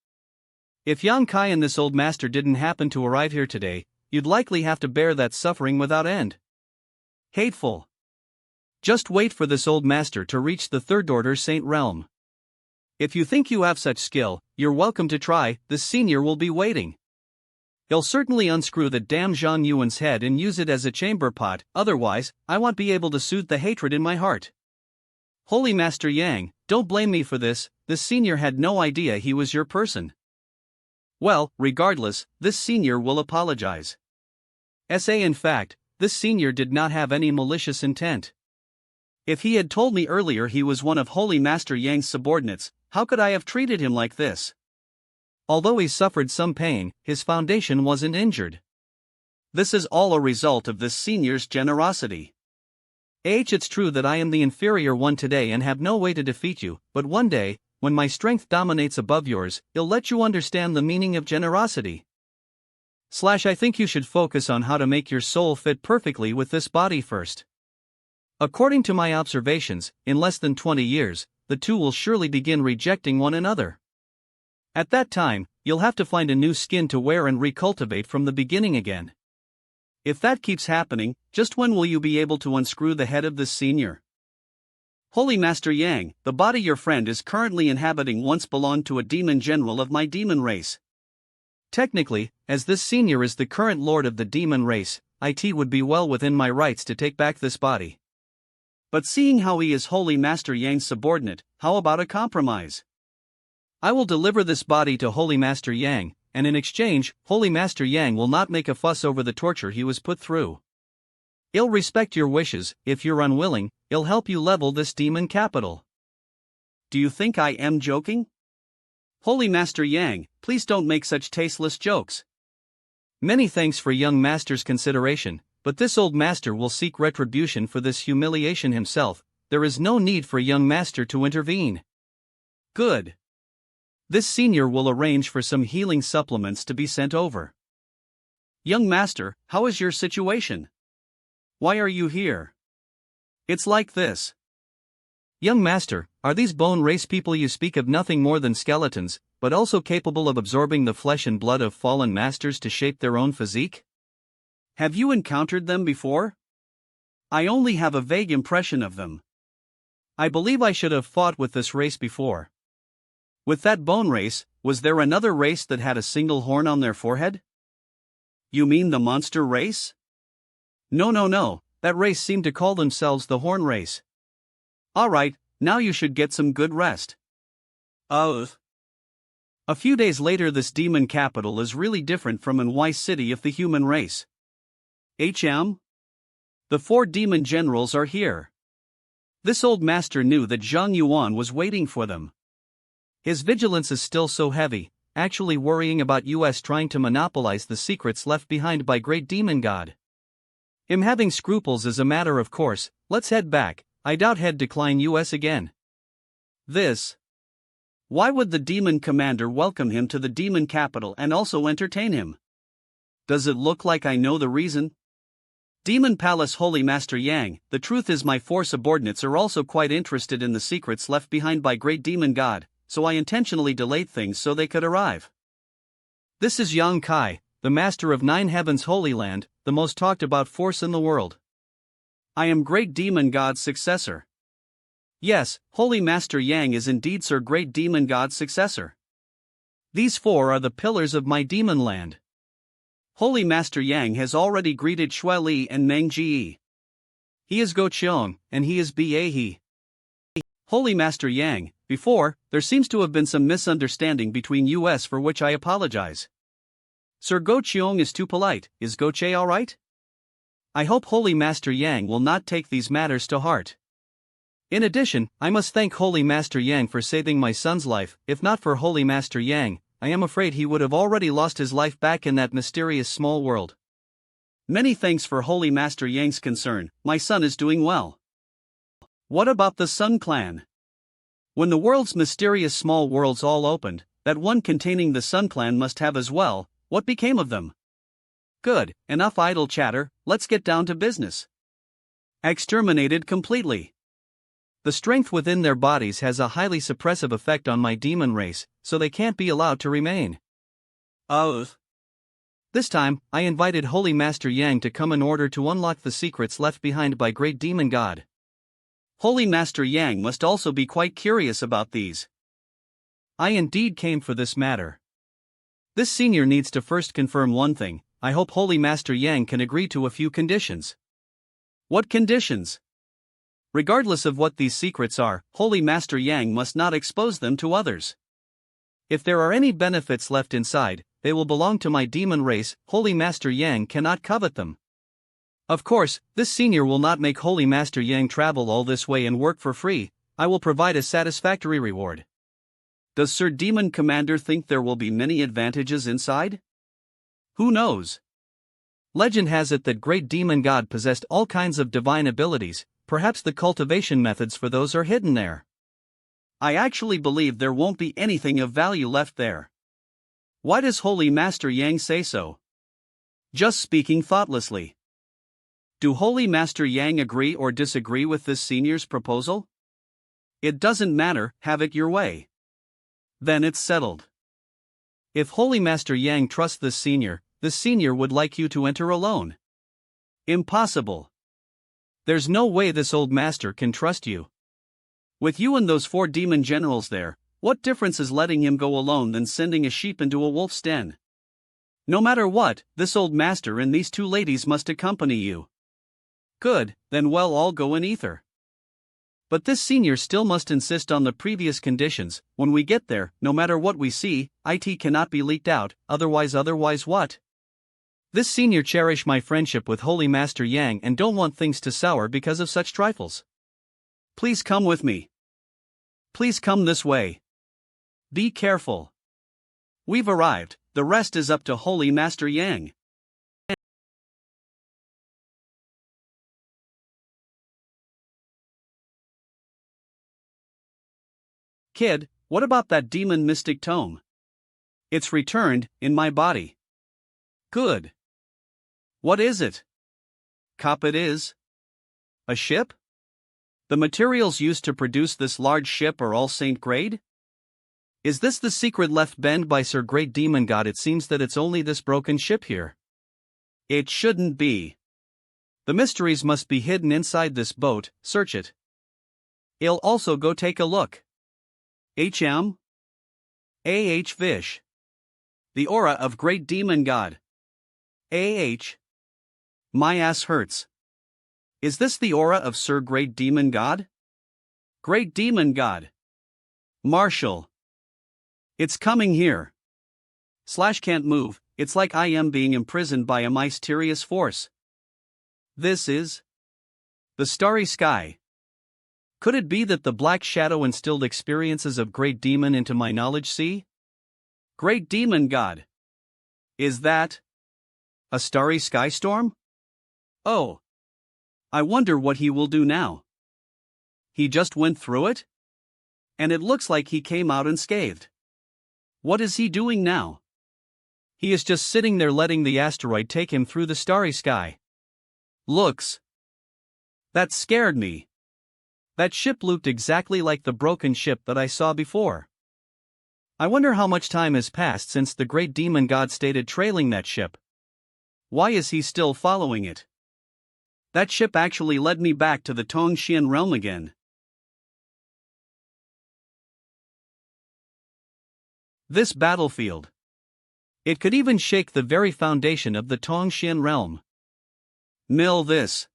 If Yang Kai and this old master didn't happen to arrive here today, you'd likely have to bear that suffering without end. Hateful. Just wait for this old master to reach the third order saint realm. If you think you have such skill, you're welcome to try, the senior will be waiting. He'll certainly unscrew the damn Zhang Yuan's head and use it as a chamber pot, otherwise, I won't be able to soothe the hatred in my heart. Holy Master Yang, don't blame me for this senior had no idea he was your person. Well, regardless, this senior will apologize. In fact, this senior did not have any malicious intent. If he had told me earlier he was one of Holy Master Yang's subordinates, how could I have treated him like this? Although he suffered some pain, his foundation wasn't injured. This is all a result of this senior's generosity. It's true that I am the inferior one today and have no way to defeat you, but one day, when my strength dominates above yours, I'll let you understand the meaning of generosity. I think you should focus on how to make your soul fit perfectly with this body first. According to my observations, in less than 20 years, the two will surely begin rejecting one another. At that time, you'll have to find a new skin to wear and recultivate from the beginning again. If that keeps happening, just when will you be able to unscrew the head of this senior? Holy Master Yang, the body your friend is currently inhabiting once belonged to a demon general of my demon race. Technically, as this senior is the current lord of the demon race, it would be well within my rights to take back this body. But seeing how he is Holy Master Yang's subordinate, how about a compromise? I will deliver this body to Holy Master Yang, and in exchange, Holy Master Yang will not make a fuss over the torture he was put through. He'll respect your wishes. If you're unwilling, he'll help you level this demon capital. Do you think I am joking? Holy Master Yang, please don't make such tasteless jokes. Many thanks for young master's consideration, but this old master will seek retribution for this humiliation himself. There is no need for young master to intervene. Good. This senior will arrange for some healing supplements to be sent over. Young master, how is your situation? Why are you here? It's like this. Young master, are these bone race people you speak of nothing more than skeletons, but also capable of absorbing the flesh and blood of fallen masters to shape their own physique? Have you encountered them before? I only have a vague impression of them. I believe I should have fought with this race before. With that bone race, was there another race that had a single horn on their forehead? You mean the monster race? No, that race seemed to call themselves the horn race. Alright, now you should get some good rest. A few days later, this demon capital is really different from NY city of the human race. The 4 demon generals are here. This old master knew that Zhang Yuan was waiting for them. His vigilance is still so heavy, actually worrying about US trying to monopolize the secrets left behind by Great Demon God. Him having scruples is a matter of course. Let's head back. I doubt he'd decline US again. Why would the demon commander welcome him to the demon capital and also entertain him? Does it look like I know the reason? Demon Palace Holy Master Yang, the truth is my 4 subordinates are also quite interested in the secrets left behind by Great Demon God, so I intentionally delayed things so they could arrive. This is Yang Kai, the master of 9 Heavens Holy Land, the most talked about force in the world. I am Great Demon God's successor. Yes, Holy Master Yang is indeed Sir Great Demon God's successor. These 4 are the pillars of my demon land. Holy Master Yang has already greeted Shui Li and Meng Ji. He is Go Cheong, and he is Ba He. Holy Master Yang, before, there seems to have been some misunderstanding between US for which I apologize. Sir Go Cheong is too polite. Is Go Che alright? I hope Holy Master Yang will not take these matters to heart. In addition, I must thank Holy Master Yang for saving my son's life. If not for Holy Master Yang, I am afraid he would have already lost his life back in that mysterious small world. Many thanks for Holy Master Yang's concern. My son is doing well. What about the Sun Clan? When the world's mysterious small worlds all opened, that one containing the Sun Clan must have as well. What became of them? Good, enough idle chatter, let's get down to business. Exterminated completely. The strength within their bodies has a highly suppressive effect on my demon race, so they can't be allowed to remain. This time, I invited Holy Master Yang to come in order to unlock the secrets left behind by Great Demon God. Holy Master Yang must also be quite curious about these. I indeed came for this matter. This senior needs to first confirm one thing. I hope Holy Master Yang can agree to a few conditions. What conditions? Regardless of what these secrets are, Holy Master Yang must not expose them to others. If there are any benefits left inside, they will belong to my demon race. Holy Master Yang cannot covet them. Of course, this senior will not make Holy Master Yang travel all this way and work for free. I will provide a satisfactory reward. Does Sir Demon Commander think there will be many advantages inside? Who knows? Legend has it that Great Demon God possessed all kinds of divine abilities, perhaps the cultivation methods for those are hidden there. I actually believe there won't be anything of value left there. Why does Holy Master Yang say so? Just speaking thoughtlessly. Do Holy Master Yang agree or disagree with this senior's proposal? It doesn't matter, have it your way. Then it's settled. If Holy Master Yang trusts this senior would like you to enter alone. Impossible. There's no way this old master can trust you. With you and those 4 demon generals there, what difference is letting him go alone than sending a sheep into a wolf's den? No matter what, this old master and these 2 ladies must accompany you. Good, then well, I'll go in ether. But this senior still must insist on the previous conditions. When we get there, no matter what we see, it cannot be leaked out, otherwise what? This senior cherish my friendship with Holy Master Yang and don't want things to sour because of such trifles. Please come with me. Please come this way. Be careful. We've arrived, the rest is up to Holy Master Yang. Kid, what about that demon mystic tome? It's returned, in my body. Good. What is it? Cop it is. A ship? The materials used to produce this large ship are all Saint grade? Is this the secret left behind by Sir Great Demon God? It seems that it's only this broken ship here. It shouldn't be. The mysteries must be hidden inside this boat, search it. I'll also go take a look. HM? Vish. The aura of Great Demon God. My ass hurts. Is this the aura of Sir Great Demon God? Great Demon God. Marshal. It's coming here. Can't move, it's like I am being imprisoned by a mysterious force. This is the starry sky. Could it be that the Black Shadow instilled experiences of Great Demon into my knowledge? See? Great Demon God. Is that a starry sky storm? Oh. I wonder what he will do now. He just went through it? And it looks like he came out unscathed. What is he doing now? He is just sitting there letting the asteroid take him through the starry sky. Looks. That scared me. That ship looked exactly like the broken ship that I saw before. I wonder how much time has passed since the Great Demon God stated trailing that ship. Why is he still following it? That ship actually led me back to the Tongxian realm again. This battlefield. It could even shake the very foundation of the Tongxian realm. This.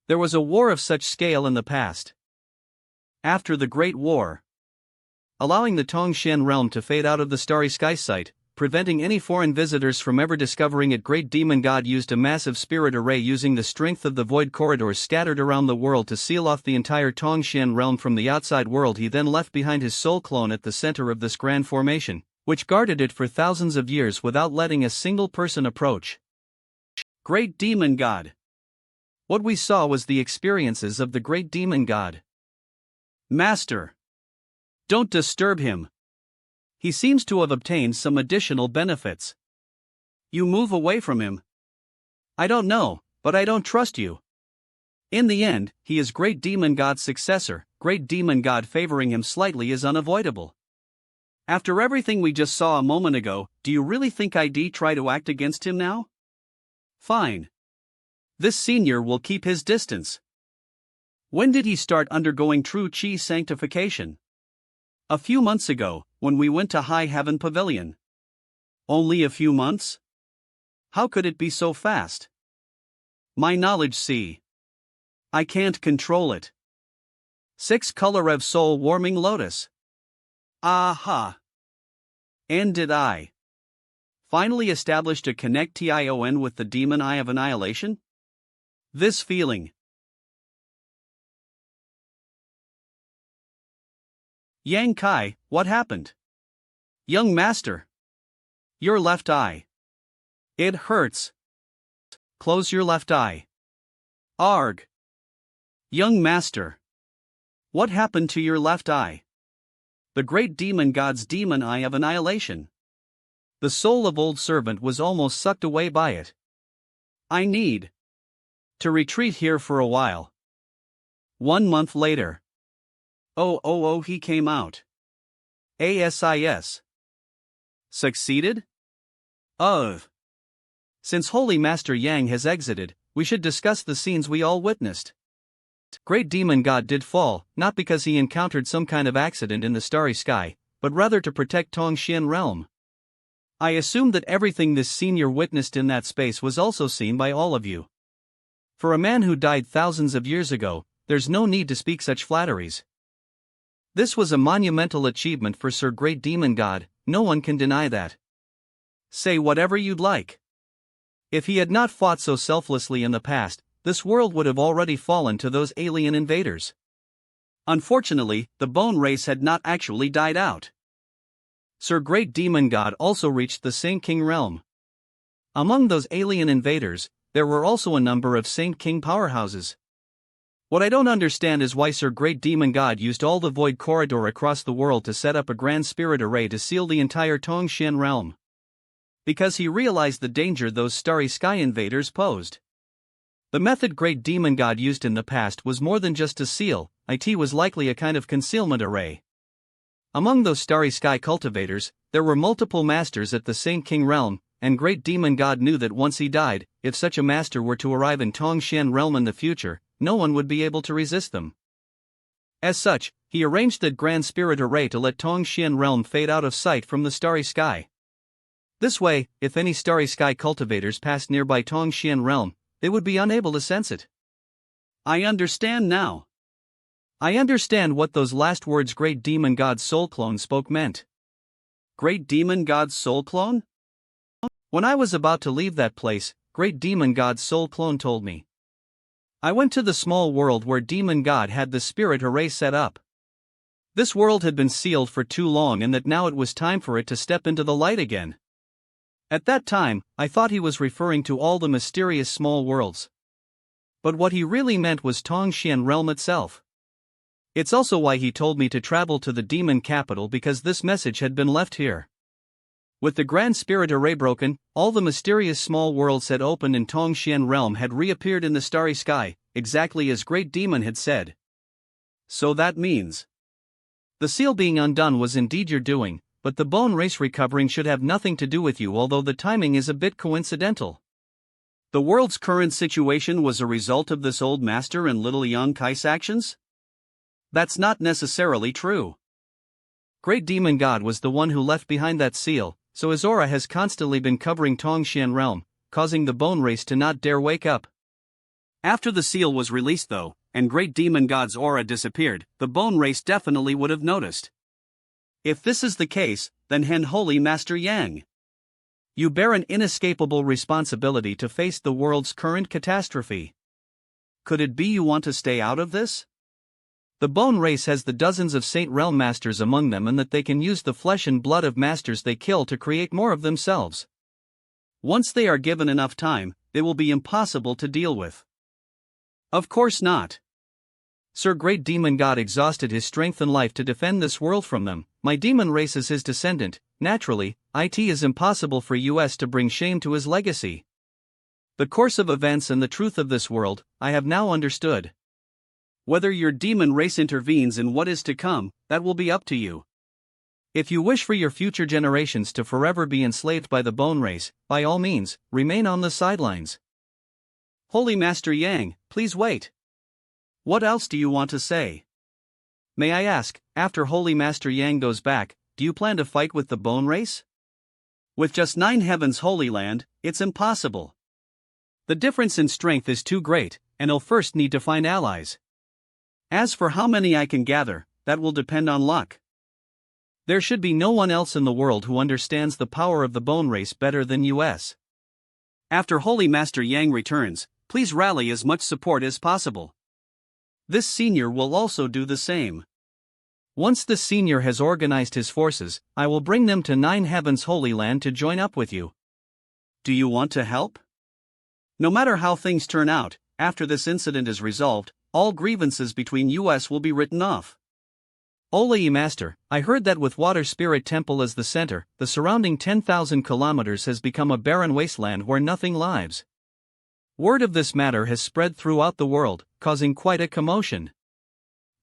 There was a war of such scale in the past. After the Great War, allowing the Tongxian realm to fade out of the starry sky sight, preventing any foreign visitors from ever discovering it, Great Demon God used a massive spirit array using the strength of the void corridors scattered around the world to seal off the entire Tongxian realm from the outside world. He then left behind his soul clone at the center of this grand formation, which guarded it for thousands of years without letting a single person approach. Great Demon God. What we saw was the experiences of the Great Demon God. Master. Don't disturb him. He seems to have obtained some additional benefits. You move away from him. I don't know, but I don't trust you. In the end, he is Great Demon God's successor. Great Demon God favoring him slightly is unavoidable. After everything we just saw a moment ago, do you really think I'd try to act against him now? Fine. This senior will keep his distance. When did he start undergoing true chi sanctification? A few months ago, when we went to High Heaven Pavilion. Only a few months? How could it be so fast? My knowledge, see. I can't control it. 6 color of soul warming lotus. Aha. And did I finally established a connection with the demon eye of annihilation? This feeling. Yang Kai, what happened? Young master. Your left eye. It hurts. Close your left eye. Arg. Young master. What happened to your left eye? The great demon god's demon eye of annihilation. The soul of old servant was almost sucked away by it. I need to retreat here for a while. 1 month later. Oh, he came out. ASIS. Succeeded? Since Holy Master Yang has exited, we should discuss the scenes we all witnessed. Great Demon God did fall, not because he encountered some kind of accident in the starry sky, but rather to protect Tongxian realm. I assume that everything this senior witnessed in that space was also seen by all of you. For a man who died thousands of years ago, there's no need to speak such flatteries. This was a monumental achievement for Sir Great Demon God, no one can deny that. Say whatever you'd like. If he had not fought so selflessly in the past, this world would have already fallen to those alien invaders. Unfortunately, the bone race had not actually died out. Sir Great Demon God also reached the Saint King realm. Among those alien invaders, there were also a number of Saint King powerhouses. What I don't understand is why Sir Great Demon God used all the void corridor across the world to set up a grand spirit array to seal the entire Tongxian realm. Because he realized the danger those starry sky invaders posed. The method Great Demon God used in the past was more than just to seal, it was likely a kind of concealment array. Among those starry sky cultivators, there were multiple masters at the Saint King realm, and Great Demon God knew that once he died, if such a master were to arrive in Tongxian realm in the future, no one would be able to resist them. As such, he arranged that grand spirit array to let Tongxian realm fade out of sight from the starry sky. This way, if any starry sky cultivators passed nearby Tongxian realm, they would be unable to sense it. I understand now. I understand what those last words Great Demon God's soul clone spoke meant. Great Demon God's soul clone? When I was about to leave that place, Great Demon God's soul clone told me. I went to the small world where Demon God had the spirit array set up. This world had been sealed for too long and that now it was time for it to step into the light again. At that time, I thought he was referring to all the mysterious small worlds. But what he really meant was Tongxian realm itself. It's also why he told me to travel to the demon capital because this message had been left here. With the grand spirit array broken, all the mysterious small worlds had opened and Tongxian realm had reappeared in the starry sky, exactly as Great Demon had said. So that means the seal being undone was indeed your doing, but the bone race recovering should have nothing to do with you, although the timing is a bit coincidental. The world's current situation was a result of this old master and little young Kai's actions? That's not necessarily true. Great Demon God was the one who left behind that seal, so his aura has constantly been covering Tongxian realm, causing the bone race to not dare wake up. After the seal was released though, and Great Demon God's aura disappeared, the bone race definitely would have noticed. If this is the case, then Holy Master Yang, you bear an inescapable responsibility to face the world's current catastrophe. Could it be you want to stay out of this? The bone race has the dozens of Saint Realm masters among them and that they can use the flesh and blood of masters they kill to create more of themselves. Once they are given enough time, they will be impossible to deal with. Of course not. Sir Great Demon God exhausted his strength and life to defend this world from them. My demon race is his descendant. Naturally, it is impossible for us to bring shame to his legacy. The course of events and the truth of this world, I have now understood. Whether your demon race intervenes in what is to come, that will be up to you. If you wish for your future generations to forever be enslaved by the bone race, by all means, remain on the sidelines. Holy Master Yang, please wait. What else do you want to say? May I ask, after Holy Master Yang goes back, do you plan to fight with the bone race? With just 9 heavens Holy Land, it's impossible. The difference in strength is too great, and I'll first need to find allies. As for how many I can gather, that will depend on luck. There should be no one else in the world who understands the power of the bone race better than us. After Holy Master Yang returns, please rally as much support as possible. This senior will also do the same. Once the senior has organized his forces, I will bring them to Nine Heavens Holy Land to join up with you. Do you want to help? No matter how things turn out, after this incident is resolved, all grievances between us will be written off. Ole Master, I heard that with Water Spirit Temple as the center, the surrounding 10,000 kilometers has become a barren wasteland where nothing lives. Word of this matter has spread throughout the world, causing quite a commotion.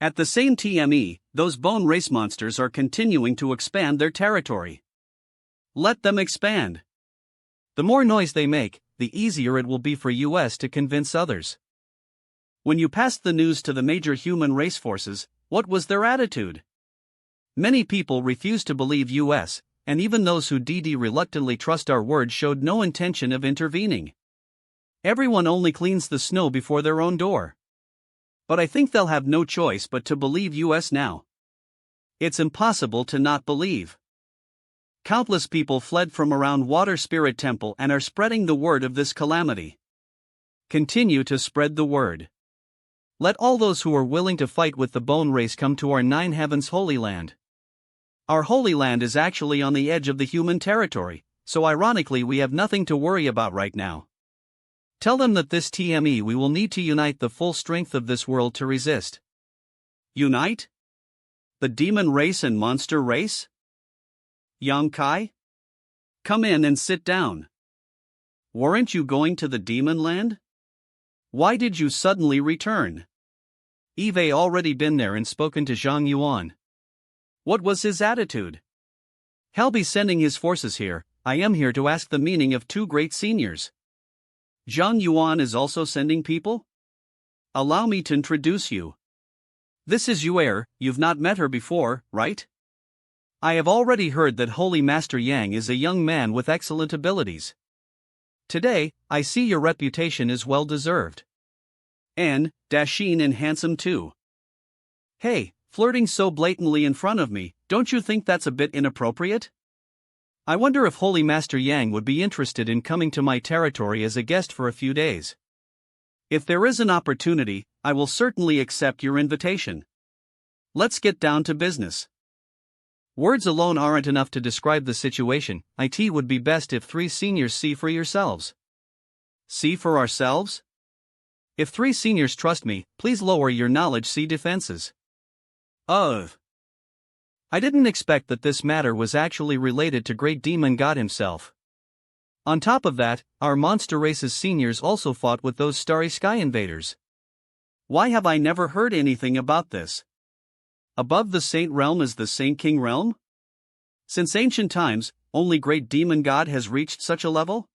At the same time, those bone race monsters are continuing to expand their territory. Let them expand. The more noise they make, the easier it will be for us to convince others. When you passed the news to the major human race forces, what was their attitude? Many people refused to believe us, and even those who reluctantly trust our word showed no intention of intervening. Everyone only cleans the snow before their own door. But I think they'll have no choice but to believe us now. It's impossible to not believe. Countless people fled from around Water Spirit Temple and are spreading the word of this calamity. Continue to spread the word. Let all those who are willing to fight with the bone race come to our Nine Heavens Holy Land. Our Holy Land is actually on the edge of the human territory, so ironically we have nothing to worry about right now. Tell them that this time we will need to unite the full strength of this world to resist. Unite? The demon race and monster race? Yang Kai? Come in and sit down. Weren't you going to the demon land? Why did you suddenly return? Eve already been there and spoken to Zhang Yuan. What was his attitude? He'll be sending his forces here. I am here to ask the meaning of two great seniors. Zhang Yuan is also sending people? Allow me to introduce you. This is Yuer, you've not met her before, right? I have already heard that Holy Master Yang is a young man with excellent abilities. Today, I see your reputation is well deserved. And, dashing and handsome too. Hey, flirting so blatantly in front of me, don't you think that's a bit inappropriate? I wonder if Holy Master Yang would be interested in coming to my territory as a guest for a few days. If there is an opportunity, I will certainly accept your invitation. Let's get down to business. Words alone aren't enough to describe the situation. It would be best if three seniors see for yourselves. See for ourselves? If three seniors trust me, please lower your knowledge defenses. I didn't expect that this matter was actually related to Great Demon God himself. On top of that, our monster race's seniors also fought with those starry sky invaders. Why have I never heard anything about this? Above the Saint Realm is the Saint King Realm? Since ancient times, only Great Demon God has reached such a level?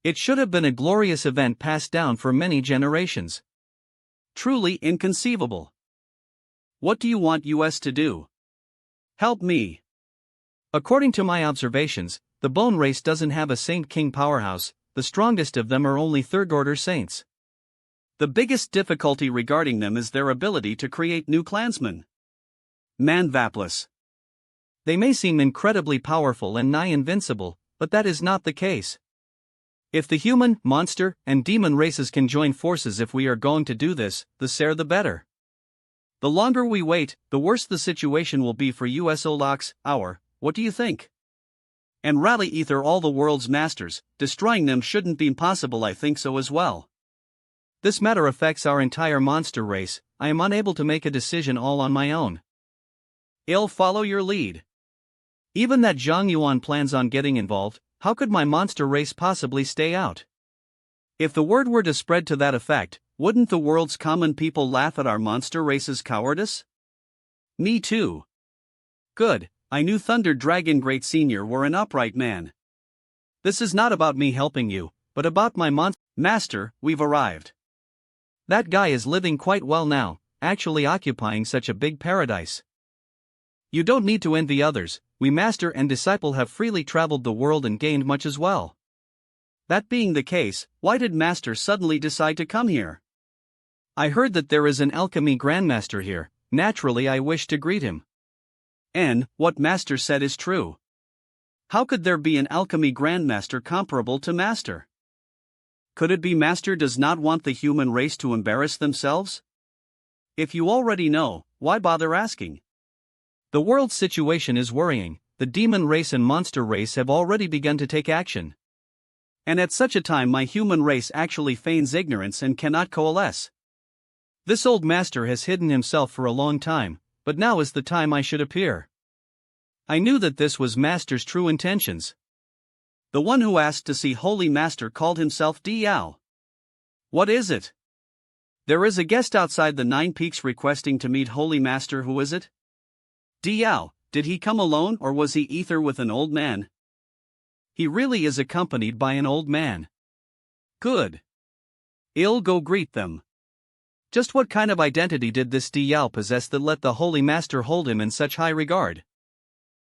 It should have been a glorious event passed down for many generations. Truly inconceivable. What do you want us to do? Help me. According to my observations, the bone race doesn't have a Saint King powerhouse, the strongest of them are only third-order saints. The biggest difficulty regarding them is their ability to create new clansmen. Manvapless. They may seem incredibly powerful and nigh invincible, but that is not the case. If the human, monster, and demon races can join forces if we are going to do this, the sooner the better. The longer we wait, the worse the situation will be for us Olax, what do you think? And rally ether all the world's masters, destroying them shouldn't be impossible, I think so as well. This matter affects our entire monster race, I am unable to make a decision all on my own. I'll follow your lead. Even that Zhang Yuan plans on getting involved, how could my monster race possibly stay out? If the word were to spread to that effect, wouldn't the world's common people laugh at our monster race's cowardice? Me too. Good, I knew Thunder Dragon Great Senior were an upright man. This is not about me helping you, but about my master, we've arrived. That guy is living quite well now, actually occupying such a big paradise. You don't need to envy others, we master and disciple have freely traveled the world and gained much as well. That being the case, why did master suddenly decide to come here? I heard that there is an alchemy grandmaster here, naturally I wish to greet him. And, what master said is true. How could there be an alchemy grandmaster comparable to master? Could it be master does not want the human race to embarrass themselves? If you already know, why bother asking? The world's situation is worrying. The demon race and monster race have already begun to take action. And at such a time my human race actually feigns ignorance and cannot coalesce. This old master has hidden himself for a long time, but now is the time I should appear. I knew that this was Master's true intentions. The one who asked to see Holy Master called himself Diao. What is it? There is a guest outside the 9 Peaks requesting to meet Holy Master. Who is it? Diao, did he come alone or was he ether with an old man? He really is accompanied by an old man. Good. I'll go greet them. Just what kind of identity did this Diao possess that let the Holy Master hold him in such high regard?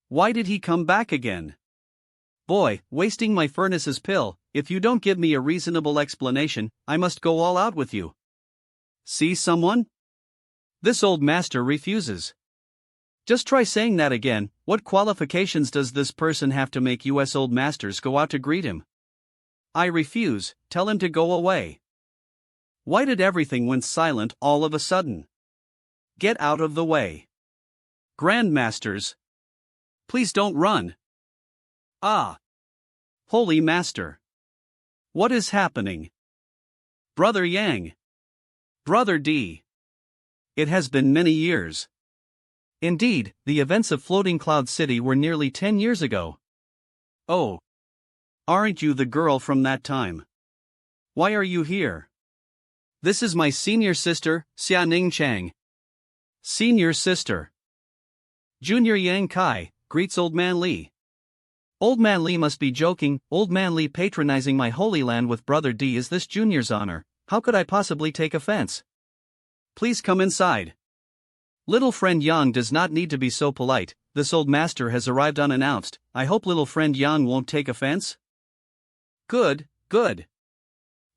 Why did he come back again? Boy, wasting my furnace's pill. If you don't give me a reasonable explanation, I must go all out with you. See someone? This old master refuses. Just try saying that again. What qualifications does this person have to make US old masters go out to greet him? I refuse. Tell him to go away. Why did everything went silent all of a sudden? Get out of the way. Grandmasters. Please don't run. Ah. Holy Master. What is happening? Brother Yang. Brother D. It has been many years. Indeed, the events of Floating Cloud City were nearly 10 years ago. Oh. Aren't you the girl from that time? Why are you here? This is my senior sister, Xia Ning Chang. Senior sister. Junior Yang Kai, greets Old Man Li. Old Man Li must be joking. Old Man Li patronizing my holy land with Brother D. Is this Junior's honor? How could I possibly take offense? Please come inside. Little friend Yang does not need to be so polite. This old master has arrived unannounced. I hope little friend Yang won't take offense. Good, good.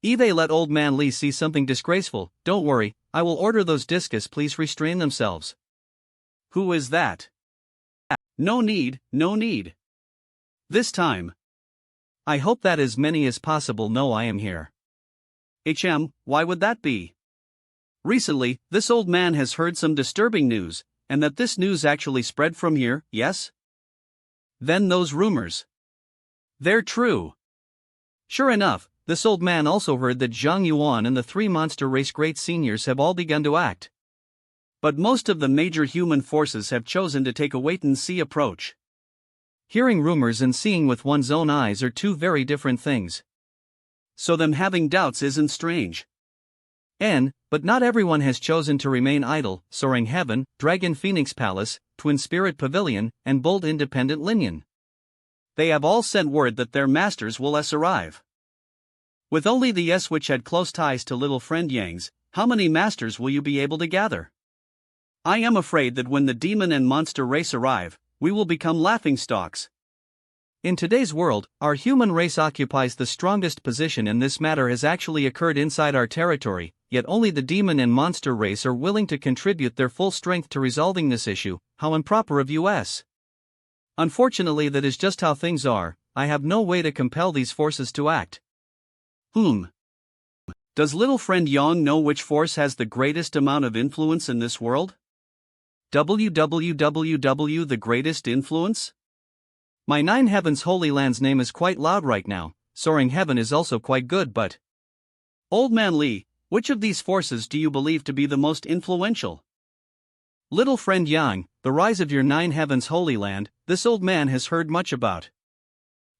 Eve let Old Man Li see something disgraceful. Don't worry, I will order those discus please restrain themselves. Who is that? No need, no need. This time. I hope that as many as possible know I am here. Why would that be? Recently, this old man has heard some disturbing news, and that this news actually spread from here, yes? Then those rumors. They're true. Sure enough, this old man also heard that Zhang Yuan and the 3 monster race great seniors have all begun to act. But most of the major human forces have chosen to take a wait-and-see approach. Hearing rumors and seeing with one's own eyes are 2 very different things. So them having doubts isn't strange. But not everyone has chosen to remain idle. Soaring Heaven, Dragon Phoenix Palace, Twin Spirit Pavilion, and Bold Independent Linian. They have all sent word that their masters will arrive. With only the S which had close ties to little friend Yang's, how many masters will you be able to gather? I am afraid that when the demon and monster race arrive, we will become laughingstocks. In today's world, our human race occupies the strongest position and this matter has actually occurred inside our territory, yet only the demon and monster race are willing to contribute their full strength to resolving this issue. How improper of US. Unfortunately that is just how things are. I have no way to compel these forces to act. Does little friend Yang know which force has the greatest amount of influence in this world? www the greatest influence? My 9 Heavens Holy Land's name is quite loud right now. Soaring Heaven is also quite good, but Old Man Li, which of these forces do you believe to be the most influential? Little friend Yang, the rise of your 9 Heavens Holy Land, this old man has heard much about.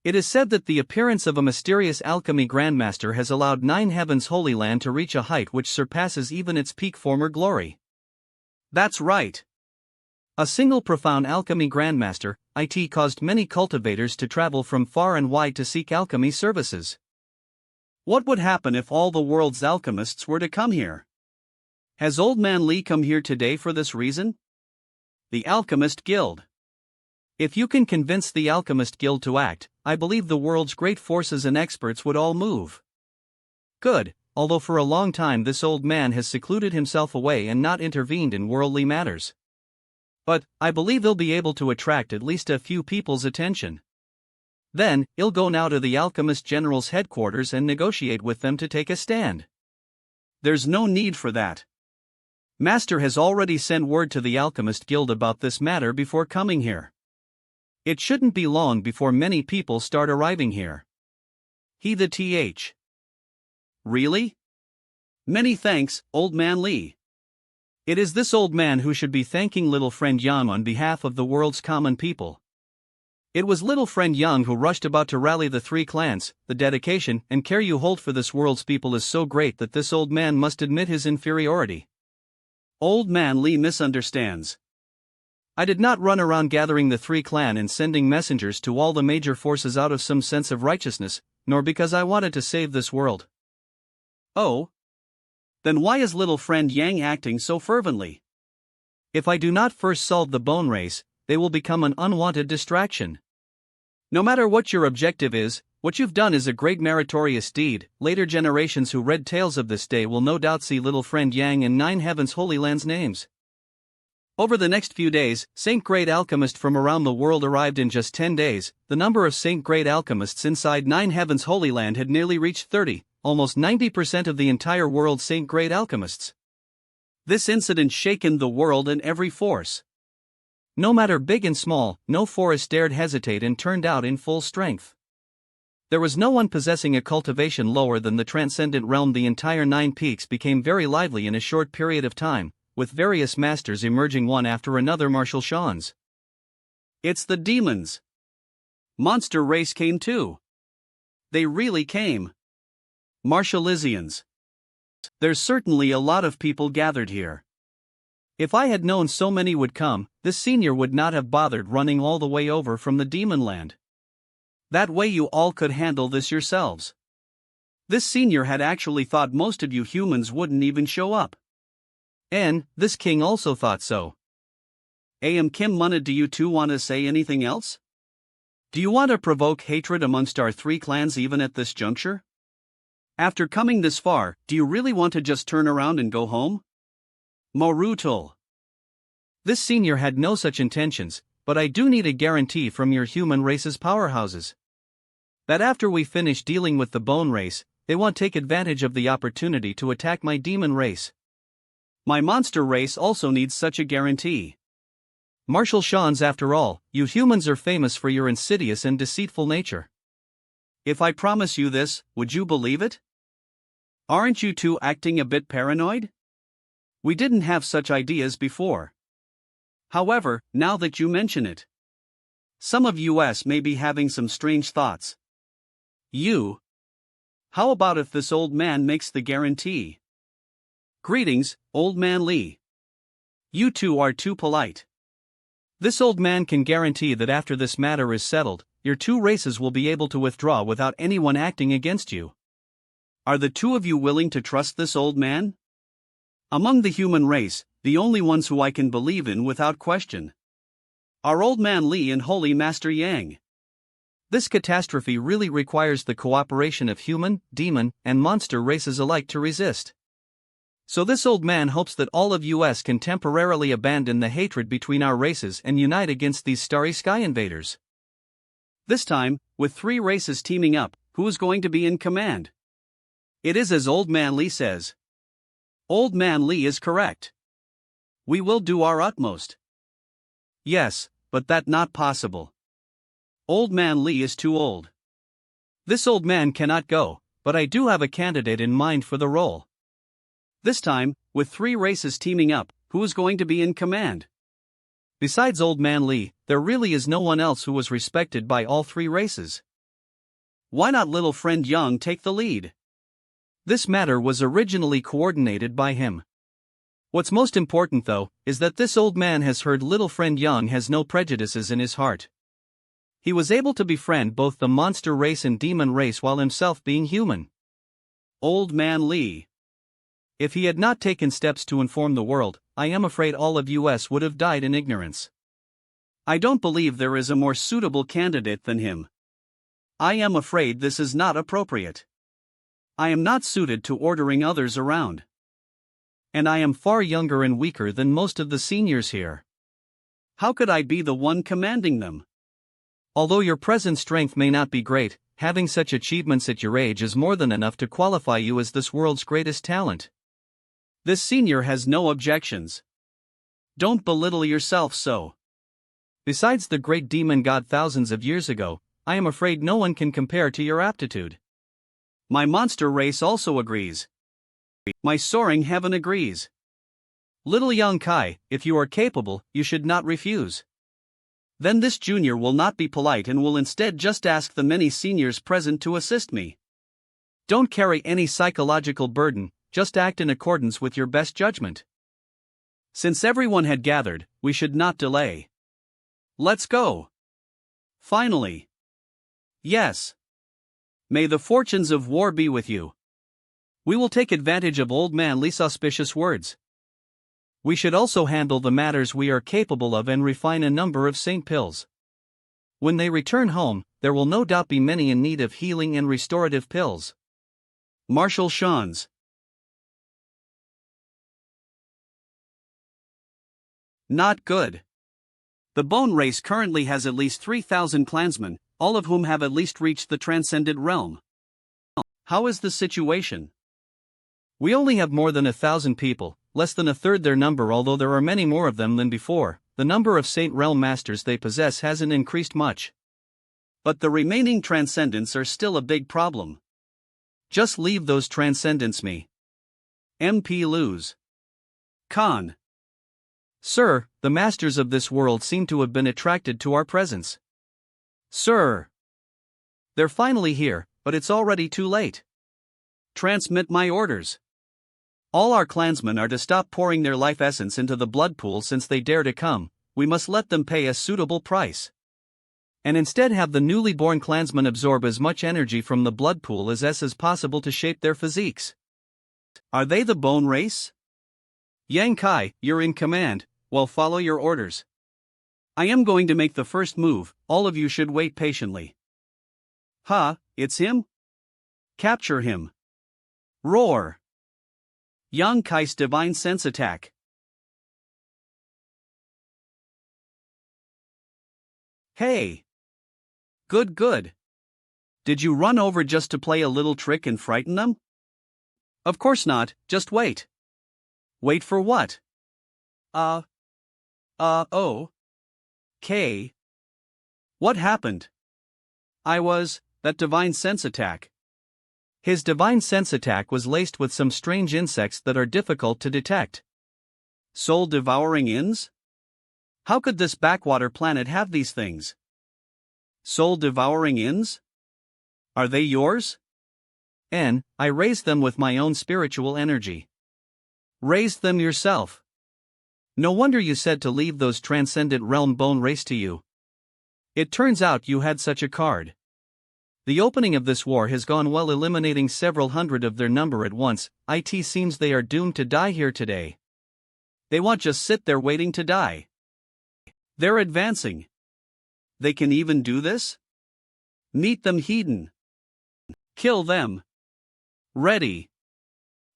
It is said that the appearance of a mysterious alchemy grandmaster has allowed 9 Heavens Holy Land to reach a height which surpasses even its peak former glory. That's right. A single profound alchemy grandmaster, it caused many cultivators to travel from far and wide to seek alchemy services. What would happen if all the world's alchemists were to come here? Has Old Man Li come here today for this reason? The Alchemist Guild. If you can convince the Alchemist Guild to act, I believe the world's great forces and experts would all move. Good, although for a long time this old man has secluded himself away and not intervened in worldly matters. But, I believe he'll be able to attract at least a few people's attention. Then, he'll go now to the Alchemist General's headquarters and negotiate with them to take a stand. There's no need for that. Master has already sent word to the Alchemist Guild about this matter before coming here. It shouldn't be long before many people start arriving here. He the th. Really? Many thanks, old man Lee. It is this old man who should be thanking little friend Yang on behalf of the world's common people. It was little friend Yang who rushed about to rally the three clans. The dedication and care you hold for this world's people is so great that this old man must admit his inferiority. Old man Lee misunderstands. I did not run around gathering the three clan and sending messengers to all the major forces out of some sense of righteousness, nor because I wanted to save this world. Oh? Then why is little friend Yang acting so fervently? If I do not first solve the bone race, they will become an unwanted distraction. No matter what your objective is, what you've done is a great meritorious deed. Later generations who read tales of this day will no doubt see little friend Yang in Nine Heavens Holy Land's names. Over the next few days, Saint Great Alchemist from around the world arrived in just 10 days. The number of Saint Great Alchemists inside Nine Heavens Holy Land had nearly reached 30, almost 90% of the entire world's Saint Great Alchemists. This incident shaken the world and every force. No matter big and small, no forest dared hesitate and turned out in full strength. There was no one possessing a cultivation lower than the transcendent realm. The entire Nine Peaks became very lively in a short period of time, with various masters emerging one after another. Martial Shans. It's the demons. Monster race came too. They really came. Martializians. There's certainly a lot of people gathered here. If I had known so many would come, this senior would not have bothered running all the way over from the demon land. That way you all could handle this yourselves. This senior had actually thought most of you humans wouldn't even show up. And this king also thought so. Am Kim Munna, do you two want to say anything else? Do you want to provoke hatred amongst our three clans even at this juncture? After coming this far, do you really want to just turn around and go home? Morutul. This senior had no such intentions, but I do need a guarantee from your human race's powerhouses that after we finish dealing with the bone race, they won't take advantage of the opportunity to attack my demon race. My monster race also needs such a guarantee. Martial Shans, after all, you humans are famous for your insidious and deceitful nature. If I promise you this, would you believe it? Aren't you two acting a bit paranoid? We didn't have such ideas before. However, now that you mention it, some of us may be having some strange thoughts. How about if this old man makes the guarantee? Greetings, old man Lee. You two are too polite. This old man can guarantee that after this matter is settled, your two races will be able to withdraw without anyone acting against you. Are the two of you willing to trust this old man? Among the human race, the only ones who I can believe in without question are Old Man Lee and Holy Master Yang. This catastrophe really requires the cooperation of human, demon, and monster races alike to resist. So this old man hopes that all of us can temporarily abandon the hatred between our races and unite against these starry sky invaders. This time, with three races teaming up, who is going to be in command? It is as Old Man Lee says. Old Man Lee is correct. We will do our utmost. Yes, but that not possible. Old Man Lee is too old. This old man cannot go, but I do have a candidate in mind for the role. This time, with three races teaming up, who is going to be in command? Besides Old Man Lee, there really is no one else who was respected by all three races. Why not little friend Yang take the lead? This matter was originally coordinated by him. What's most important though, is that this old man has heard little friend Yang has no prejudices in his heart. He was able to befriend both the monster race and demon race while himself being human. Old Man Lee. If he had not taken steps to inform the world, I am afraid all of us would have died in ignorance. I don't believe there is a more suitable candidate than him. I am afraid this is not appropriate. I am not suited to ordering others around. And I am far younger and weaker than most of the seniors here. How could I be the one commanding them? Although your present strength may not be great, having such achievements at your age is more than enough to qualify you as this world's greatest talent. This senior has no objections. Don't belittle yourself so. Besides the great demon god thousands of years ago, I am afraid no one can compare to your aptitude. My monster race also agrees. My soaring heaven agrees. Little young Kai, if you are capable, you should not refuse. Then this junior will not be polite and will instead just ask the many seniors present to assist me. Don't carry any psychological burden, just act in accordance with your best judgment. Since everyone had gathered, we should not delay. Let's go. Finally. Yes. May the fortunes of war be with you. We will take advantage of Old Man Lee's auspicious words. We should also handle the matters we are capable of and refine a number of saint pills. When they return home, there will no doubt be many in need of healing and restorative pills. Marshal Shans. Not good. The Bone race currently has at least 3,000 clansmen, all of whom have at least reached the transcendent realm. How is the situation? We only have more than 1,000 people, less than a third their number, although there are many more of them than before. The number of Saint Realm masters they possess hasn't increased much. But the remaining transcendents are still a big problem. Just leave those transcendents me. MP lose. Khan. Sir, the masters of this world seem to have been attracted to our presence. Sir. They're finally here, but it's already too late. Transmit my orders. All our clansmen are to stop pouring their life essence into the blood pool since they dare to come. We must let them pay a suitable price. And instead have the newly born clansmen absorb as much energy from the blood pool as is possible to shape their physiques. Are they the Bone race? Yang Kai, you're in command, well, follow your orders. I am going to make the first move, all of you should wait patiently. Ha, it's him? Capture him. Roar. Yang Kai's divine sense attack. Hey. Good. Did you run over just to play a little trick and frighten them? Of course not, just wait. Wait for what? Okay. What happened? That divine sense attack. His divine sense attack was laced with some strange insects that are difficult to detect. Soul-devouring inns? How could this backwater planet have these things? Soul-devouring inns? Are they yours? I raised them with my own spiritual energy. Raised them yourself? No wonder you said to leave those transcendent realm bone race to you. It turns out you had such a card. The opening of this war has gone well, eliminating several hundred of their number at once. It seems they are doomed to die here today. They won't just sit there waiting to die. They're advancing. They can even do this? Meet them, heathen. Kill them. Ready.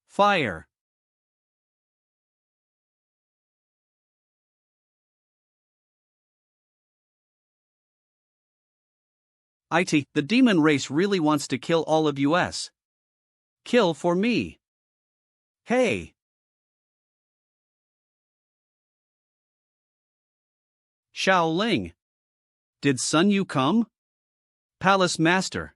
Fire. The demon race really wants to kill all of us. Kill for me. Hey. Shaoling. Did Sun Yu come? Palace Master.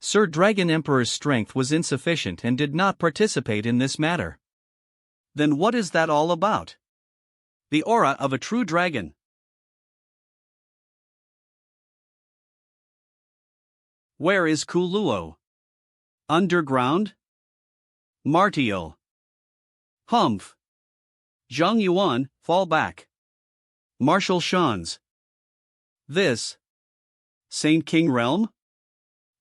Sir Dragon Emperor's strength was insufficient and did not participate in this matter. Then what is that all about? The aura of a true dragon. Where is Kuluo? Underground? Martial. Humph. Zhang Yuan, fall back. Marshal Shans. This. Saint King Realm?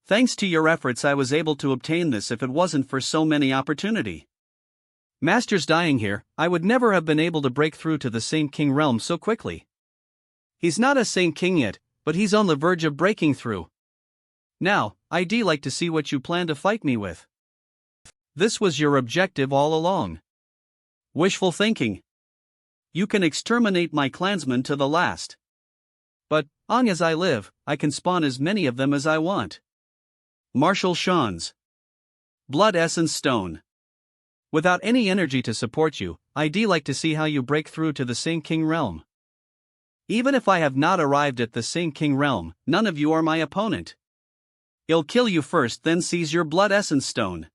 Thanks to your efforts I was able to obtain this. If it wasn't for so many opportunity. Masters dying here, I would never have been able to break through to the Saint King Realm so quickly. He's not a Saint King yet, but he's on the verge of breaking through. Now, I'd like to see what you plan to fight me with. This was your objective all along. Wishful thinking. You can exterminate my clansmen to the last. But, long as I live, I can spawn as many of them as I want. Marshal Shans. Blood Essence Stone. Without any energy to support you, I'd like to see how you break through to the Saint King realm. Even if I have not arrived at the Saint King realm, none of you are my opponent. I'll kill you first, then seize your blood essence stone.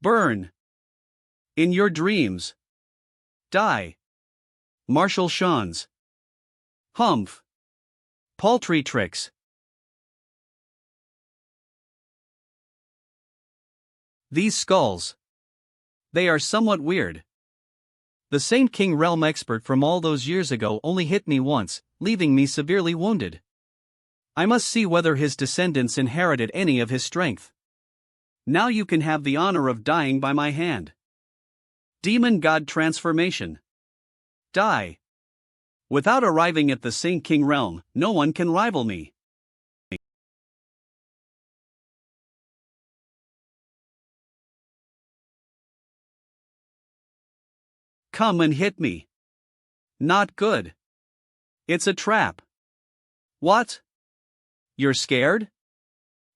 Burn. In your dreams. Die. Martial Shans. Humph. Paltry tricks. These skulls. They are somewhat weird. The Saint King realm expert from all those years ago only hit me once, leaving me severely wounded. I must see whether his descendants inherited any of his strength. Now you can have the honor of dying by my hand. Demon God transformation. Die. Without arriving at the Saint King realm, no one can rival me. Come and hit me. Not good. It's a trap. What? You're scared?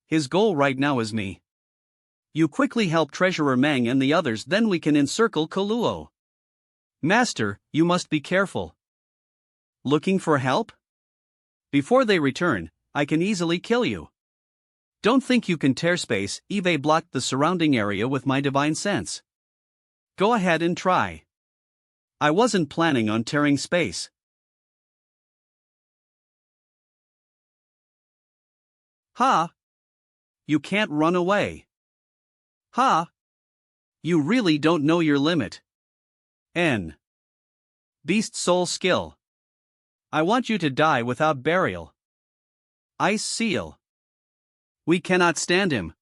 His goal right now is me. You quickly help Treasurer Mang and the others, then we can encircle Koluo. Master, you must be careful. Looking for help? Before they return, I can easily kill you. Don't think you can tear space. Eve blocked the surrounding area with my divine sense. Go ahead and try. I wasn't planning on tearing space. Ha! You can't run away. Ha! You really don't know your limit. N. Beast Soul Skill. I want you to die without burial. Ice Seal. We cannot stand him.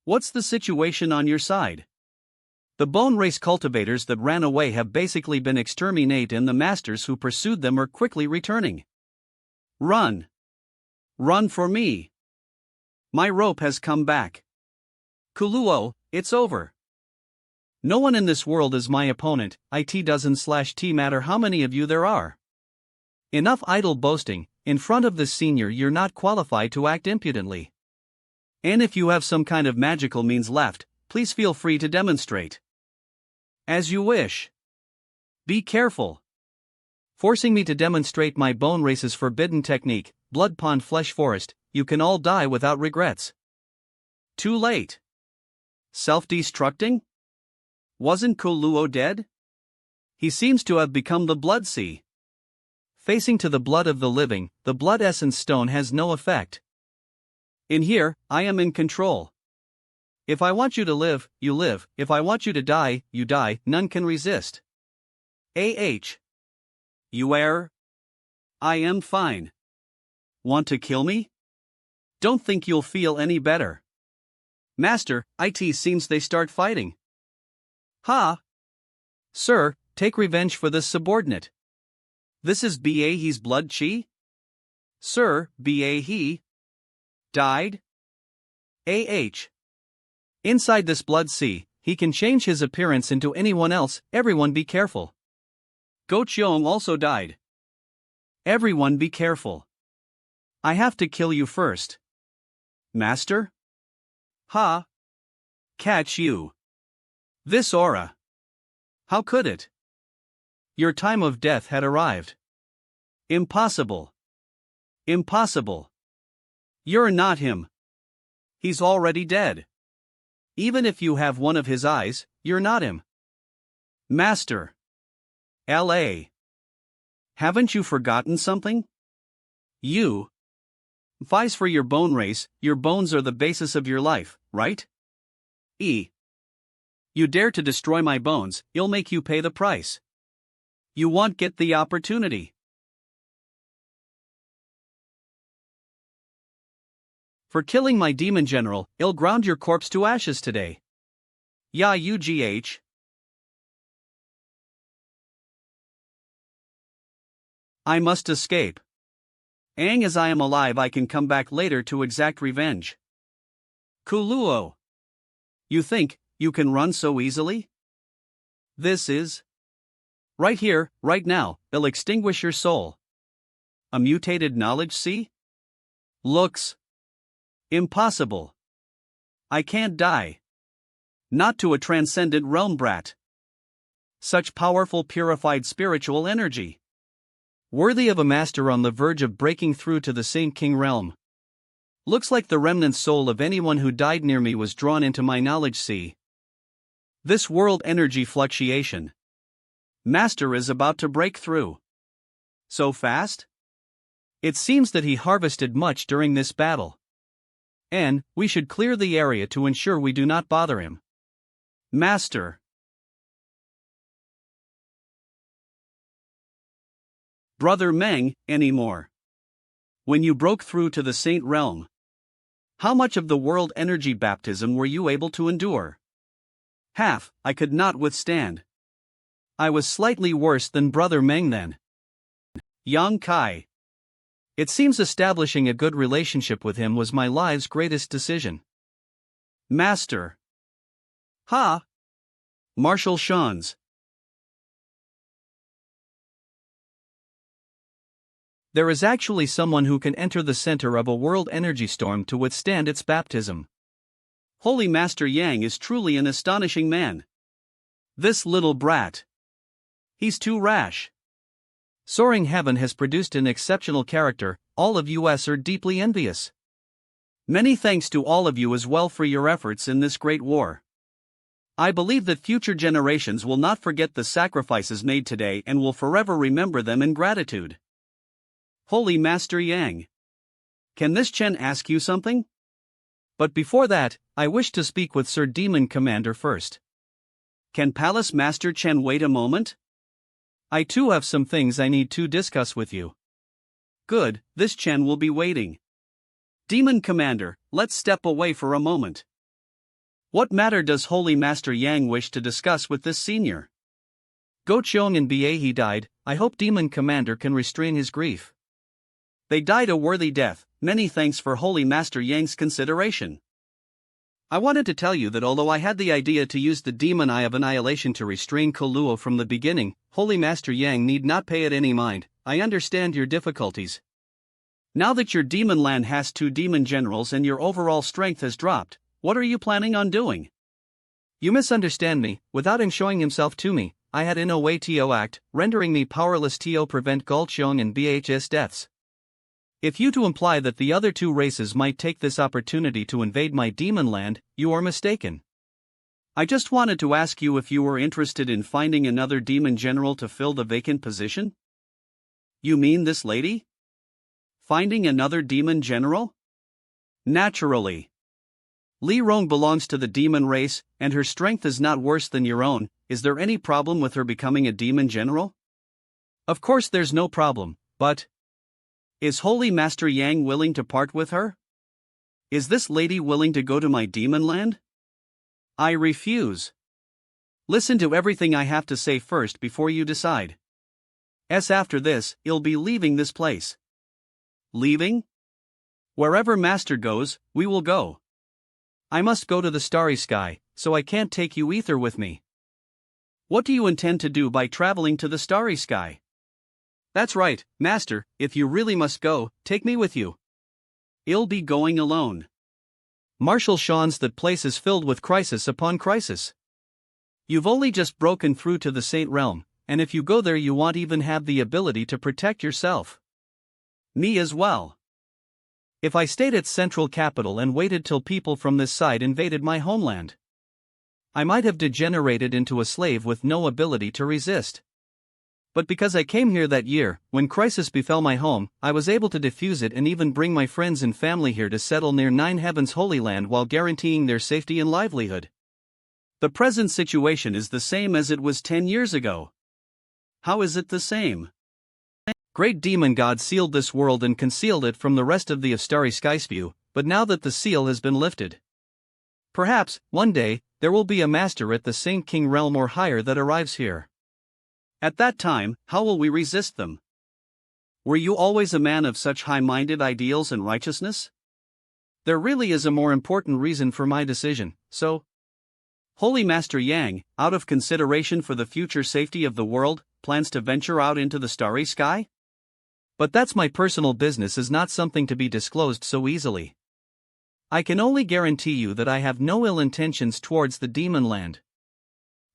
What's the situation on your side? The bone race cultivators that ran away have basically been exterminated, and the masters who pursued them are quickly returning. Run. Run for me. My rope has come back. Kuluo, it's over. No one in this world is my opponent. It doesn't/t matter how many of you there are. Enough idle boasting. In front of the senior, you're not qualified to act impudently. And if you have some kind of magical means left, please feel free to demonstrate. As you wish. Be careful. Forcing me to demonstrate my bone race's forbidden technique, Blood Pond Flesh Forest, you can all die without regrets. Too late. Self-destructing? Wasn't Koluo dead? He seems to have become the Blood Sea. Facing to the blood of the living, the blood essence stone has no effect. In here, I am in control. If I want you to live, you live. If I want you to die, you die. None can resist. You err? I am fine. Want to kill me? Don't think you'll feel any better. Master, it seems they start fighting. Ha! Sir, take revenge for this subordinate. This is He's blood chi? Sir, he died? Inside this blood sea, he can change his appearance into anyone else. Everyone be careful. Go Cheong also died. Everyone be careful. I have to kill you first. Master? Ha! Catch you. This aura. How could it? Your time of death had arrived. Impossible. Impossible. You're not him. He's already dead. Even if you have one of his eyes, you're not him. Master. L.A. Haven't you forgotten something? You fights for your bone race. Your bones are the basis of your life, right? You dare to destroy my bones, I'll make you pay the price. You won't get the opportunity. For killing my demon general, I'll ground your corpse to ashes today. Ya UGH. I must escape. As I am alive, I can come back later to exact revenge. Kuluo. You think you can run so easily? This is right here, right now. I'll extinguish your soul. A mutated knowledge, see? Looks impossible. I can't die. not to a transcendent realm brat. Such powerful purified spiritual energy. Worthy of a master on the verge of breaking through to the Saint King realm. Looks like the remnant soul of anyone who died near me was drawn into my knowledge sea. This world energy fluctuation. Master is about to break through. So fast? It seems that he harvested much during this battle. And we should clear the area to ensure we do not bother him. Master. Brother Meng, anymore. When you broke through to the Saint Realm, how much of the world energy baptism were you able to endure? Half, I could not withstand. I was slightly worse than Brother Meng then. Yang Kai. It seems establishing a good relationship with him was my life's greatest decision. Master. Ha! Marshal Shans. There is actually someone who can enter the center of a world energy storm to withstand its baptism. Holy Master Yang is truly an astonishing man. This little brat. He's too rash. Soaring Heaven has produced an exceptional character, all of us are deeply envious. Many thanks to all of you as well for your efforts in this great war. I believe that future generations will not forget the sacrifices made today and will forever remember them in gratitude. Holy Master Yang. Can this Chen ask you something? But before that, I wish to speak with Sir Demon Commander first. Can Palace Master Chen wait a moment? I too have some things I need to discuss with you. Good, this Chen will be waiting. Demon Commander, let's step away for a moment. What matter does Holy Master Yang wish to discuss with this senior? Go Cheong and Ba he died, I hope Demon Commander can restrain his grief. They died a worthy death, many thanks for Holy Master Yang's consideration. I wanted to tell you that although I had the idea to use the Demon Eye of Annihilation to restrain Koluo from the beginning, Holy Master Yang need not pay it any mind. I understand your difficulties. Now that your demon land has 2 demon generals and your overall strength has dropped, what are you planning on doing? You misunderstand me. Without him showing himself to me, I had in a way to act, rendering me powerless to prevent Gulcheong and BHS deaths. If you to imply that the other 2 races might take this opportunity to invade my demon land, you are mistaken. I just wanted to ask you if you were interested in finding another demon general to fill the vacant position? You mean this lady? Finding another demon general? Naturally. Li Rong belongs to the demon race, and her strength is not worse than your own. Is there any problem with her becoming a demon general? Of course there's no problem, but is Holy Master Yang willing to part with her? Is this lady willing to go to my demon land? I refuse. Listen to everything I have to say first before you decide. After this, you'll be leaving this place. Leaving? Wherever Master goes, we will go. I must go to the starry sky, so I can't take you either with me. What do you intend to do by traveling to the starry sky? That's right, Master, if you really must go, take me with you. I'll be going alone. Marshal Shans, that place is filled with crisis upon crisis. You've only just broken through to the Saint Realm, and if you go there you won't even have the ability to protect yourself. Me as well. If I stayed at Central Capital and waited till people from this side invaded my homeland, I might have degenerated into a slave with no ability to resist. But because I came here that year, when crisis befell my home, I was able to defuse it and even bring my friends and family here to settle near Nine Heavens Holy Land while guaranteeing their safety and livelihood. The present situation is the same as it was 10 years ago. How is it the same? Great Demon God sealed this world and concealed it from the rest of the starry Skyspew, but now that the seal has been lifted, perhaps, one day, there will be a master at the Saint King realm or higher that arrives here. At that time, how will we resist them? Were you always a man of such high-minded ideals and righteousness? There really is a more important reason for my decision, so Holy Master Yang, out of consideration for the future safety of the world, plans to venture out into the starry sky? But that's my personal business, is not something to be disclosed so easily. I can only guarantee you that I have no ill intentions towards the demon land.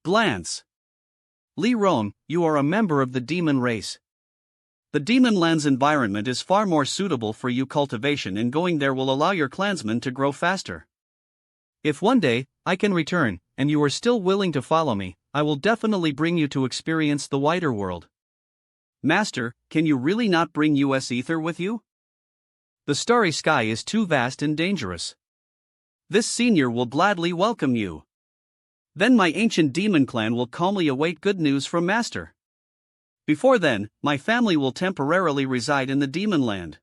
Glance. Li Ron, you are a member of the demon race. The demon land's environment is far more suitable for you cultivation, and going there will allow your clansmen to grow faster. If one day I can return, and you are still willing to follow me, I will definitely bring you to experience the wider world. Master, can you really not bring US ether with you? The starry sky is too vast and dangerous. This senior will gladly welcome you. Then my ancient demon clan will calmly await good news from Master. Before then, my family will temporarily reside in the demon land.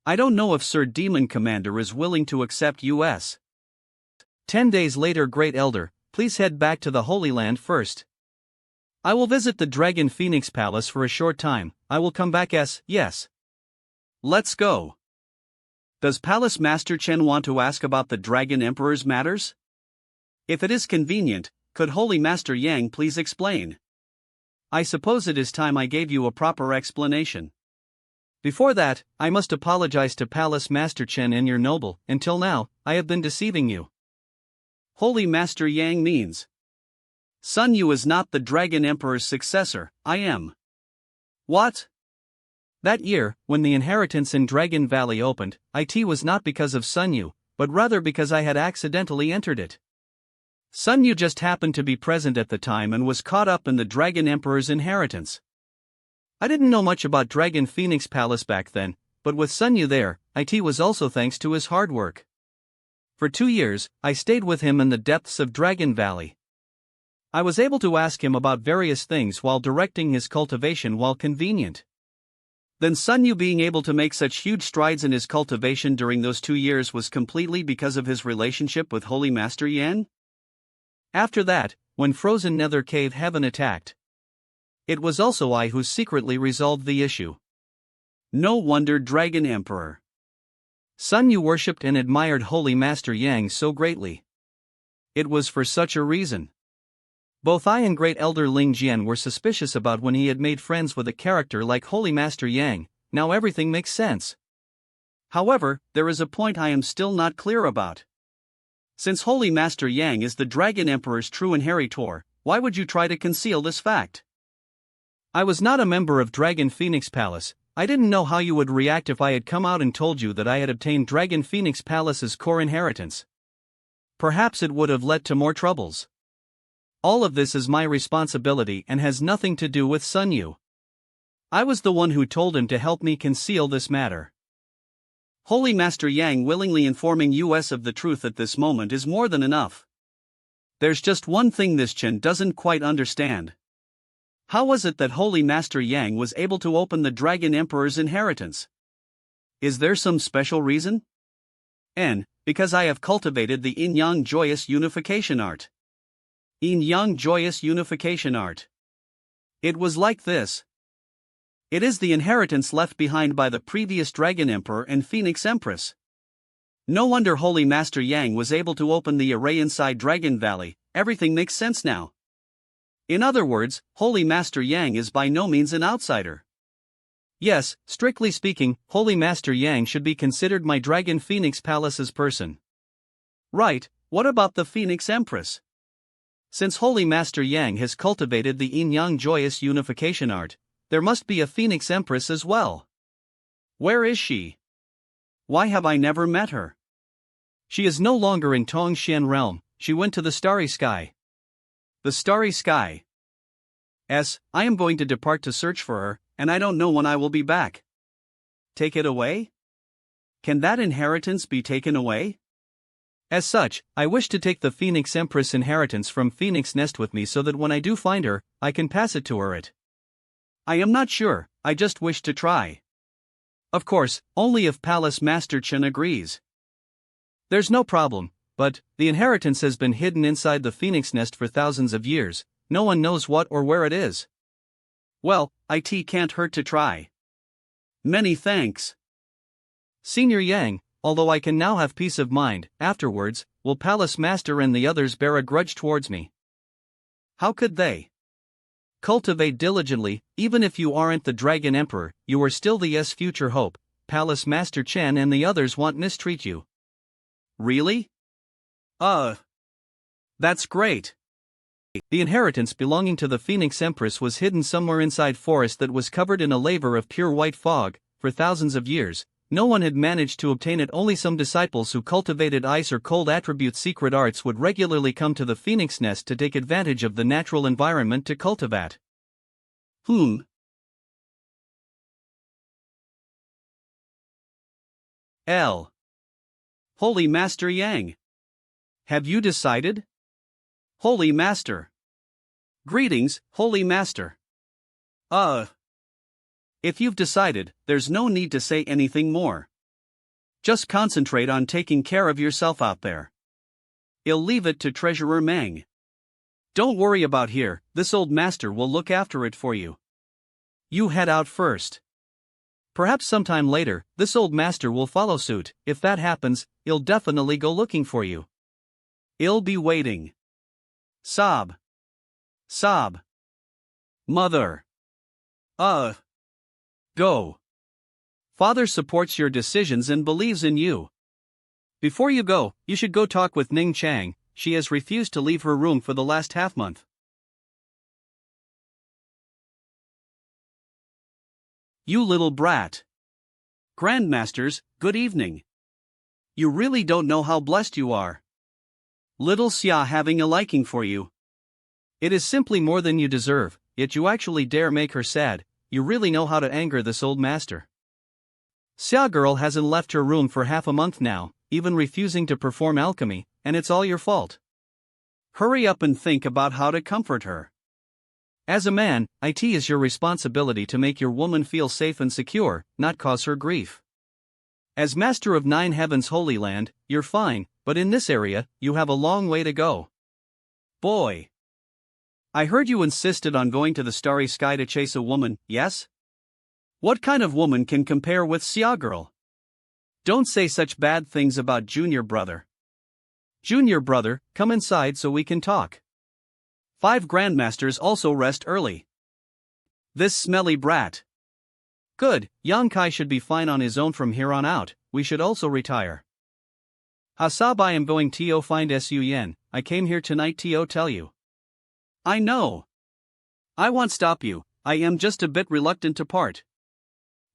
I don't know if Sir Demon Commander is willing to accept US. 10 days later. Great Elder, please head back to the Holy Land first. I will visit the Dragon Phoenix Palace for a short time. I will come back as, yes. Let's go. Does Palace Master Chen want to ask about the Dragon Emperor's matters? If it is convenient, could Holy Master Yang please explain? I suppose it is time I gave you a proper explanation. Before that, I must apologize to Palace Master Chen and your noble. Until now, I have been deceiving you. Holy Master Yang means Sun Yu is not the Dragon Emperor's successor. I am. What? That year, when the inheritance in Dragon Valley opened, it was not because of Sun Yu, but rather because I had accidentally entered it. Sun Yu just happened to be present at the time and was caught up in the Dragon Emperor's inheritance. I didn't know much about Dragon Phoenix Palace back then, but with Sun Yu there, it was also thanks to his hard work. For 2 years, I stayed with him in the depths of Dragon Valley. I was able to ask him about various things while directing his cultivation while convenient. Then Sun Yu being able to make such huge strides in his cultivation during those 2 years was completely because of his relationship with Holy Master Yan? After that, when Frozen Nether Cave Heaven attacked, it was also I who secretly resolved the issue. No wonder Dragon Emperor Sun Yu worshipped and admired Holy Master Yang so greatly. It was for such a reason. Both I and Great Elder Ling Jian were suspicious about when he had made friends with a character like Holy Master Yang. Now everything makes sense. However, there is a point I am still not clear about. Since Holy Master Yang is the Dragon Emperor's true inheritor, why would you try to conceal this fact? I was not a member of Dragon Phoenix Palace. I didn't know how you would react if I had come out and told you that I had obtained Dragon Phoenix Palace's core inheritance. Perhaps it would have led to more troubles. All of this is my responsibility and has nothing to do with Sun Yu. I was the one who told him to help me conceal this matter. Holy Master Yang willingly informing us of the truth at this moment is more than enough. There's just one thing this Chen doesn't quite understand. How was it that Holy Master Yang was able to open the Dragon Emperor's inheritance? Is there some special reason? Because I have cultivated the yin-yang joyous unification art. Yin-yang joyous unification art. It was like this. It is the inheritance left behind by the previous Dragon Emperor and Phoenix Empress. No wonder Holy Master Yang was able to open the array inside Dragon Valley. Everything makes sense now. In other words, Holy Master Yang is by no means an outsider. Yes, strictly speaking, Holy Master Yang should be considered my Dragon Phoenix Palace's person. Right, what about the Phoenix Empress? Since Holy Master Yang has cultivated the yin-yang joyous unification art, there must be a Phoenix Empress as well. Where is she? Why have I never met her? She is no longer in Tongshan realm, she went to the Starry Sky. The Starry Sky. I am going to depart to search for her, and I don't know when I will be back. Take it away? Can that inheritance be taken away? As such, I wish to take the Phoenix Empress inheritance from Phoenix Nest with me so that when I do find her, I can pass it to her. I am not sure, I just wish to try. Of course, only if Palace Master Chen agrees. There's no problem, but the inheritance has been hidden inside the Phoenix Nest for thousands of years. No one knows what or where it is. Well, it can't hurt to try. Many thanks. Senior Yang, although I can now have peace of mind, afterwards, will Palace Master and the others bear a grudge towards me? How could they? Cultivate diligently, even if you aren't the Dragon Emperor, you are still the future hope. Palace Master Chen and the others won't mistreat you. Really? That's great. The inheritance belonging to the Phoenix Empress was hidden somewhere inside forest that was covered in a laver of pure white fog. For thousands of years, no one had managed to obtain it. Only some disciples who cultivated ice or cold attribute secret arts would regularly come to the phoenix nest to take advantage of the natural environment to cultivate. L. Holy Master Yang. Have you decided? Holy Master. Greetings, Holy Master. If you've decided, there's no need to say anything more. Just concentrate on taking care of yourself out there. I'll leave it to Treasurer Mang. Don't worry about here, this old master will look after it for you. You head out first. Perhaps sometime later, this old master will follow suit. If that happens, he'll definitely go looking for you. I'll be waiting. Sob. Sob. Mother. Go. Father supports your decisions and believes in you. Before you go, you should go talk with Ning Chang. She has refused to leave her room for the last half-month. You little brat. Grandmasters, good evening. You really don't know how blessed you are. Little Xia having a liking for you. It is simply more than you deserve, yet you actually dare make her sad. You really know how to anger this old master. Xia girl hasn't left her room for half a month now, even refusing to perform alchemy, and it's all your fault. Hurry up and think about how to comfort her. As a man, it is your responsibility to make your woman feel safe and secure, not cause her grief. As master of 9 Heavens Holy Land, you're fine, but in this area, you have a long way to go. Boy. I heard you insisted on going to the starry sky to chase a woman, yes? What kind of woman can compare with Xia girl? Don't say such bad things about Junior brother. Junior brother, come inside so we can talk. 5 grandmasters also rest early. This smelly brat. Good, Yang Kai should be fine on his own from here on out. We should also retire. Hasab, I am going to find Su Yen. I came here tonight to tell you. I know. I won't stop you, I am just a bit reluctant to part.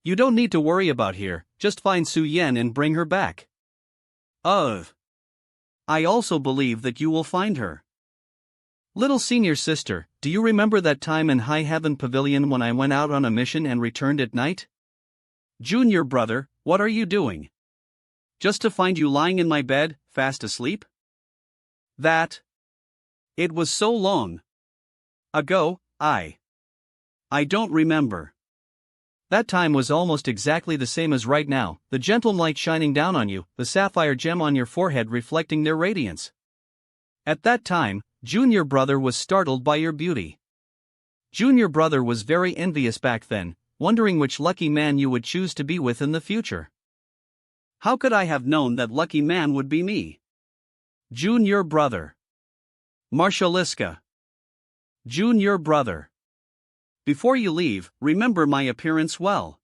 You don't need to worry about here, just find Su Yen and bring her back. I also believe that you will find her. Little senior sister, do you remember that time in High Heaven Pavilion when I went out on a mission and returned at night? Junior brother, what are you doing? Just to find you lying in my bed, fast asleep? It was so long ago, I don't remember. That time was almost exactly the same as right now, the gentle light shining down on you, the sapphire gem on your forehead reflecting their radiance. At that time, Junior brother was startled by your beauty. Junior brother was very envious back then, wondering which lucky man you would choose to be with in the future. How could I have known that lucky man would be me? Junior brother. Marshaliska. Junior brother. Before you leave, remember my appearance well.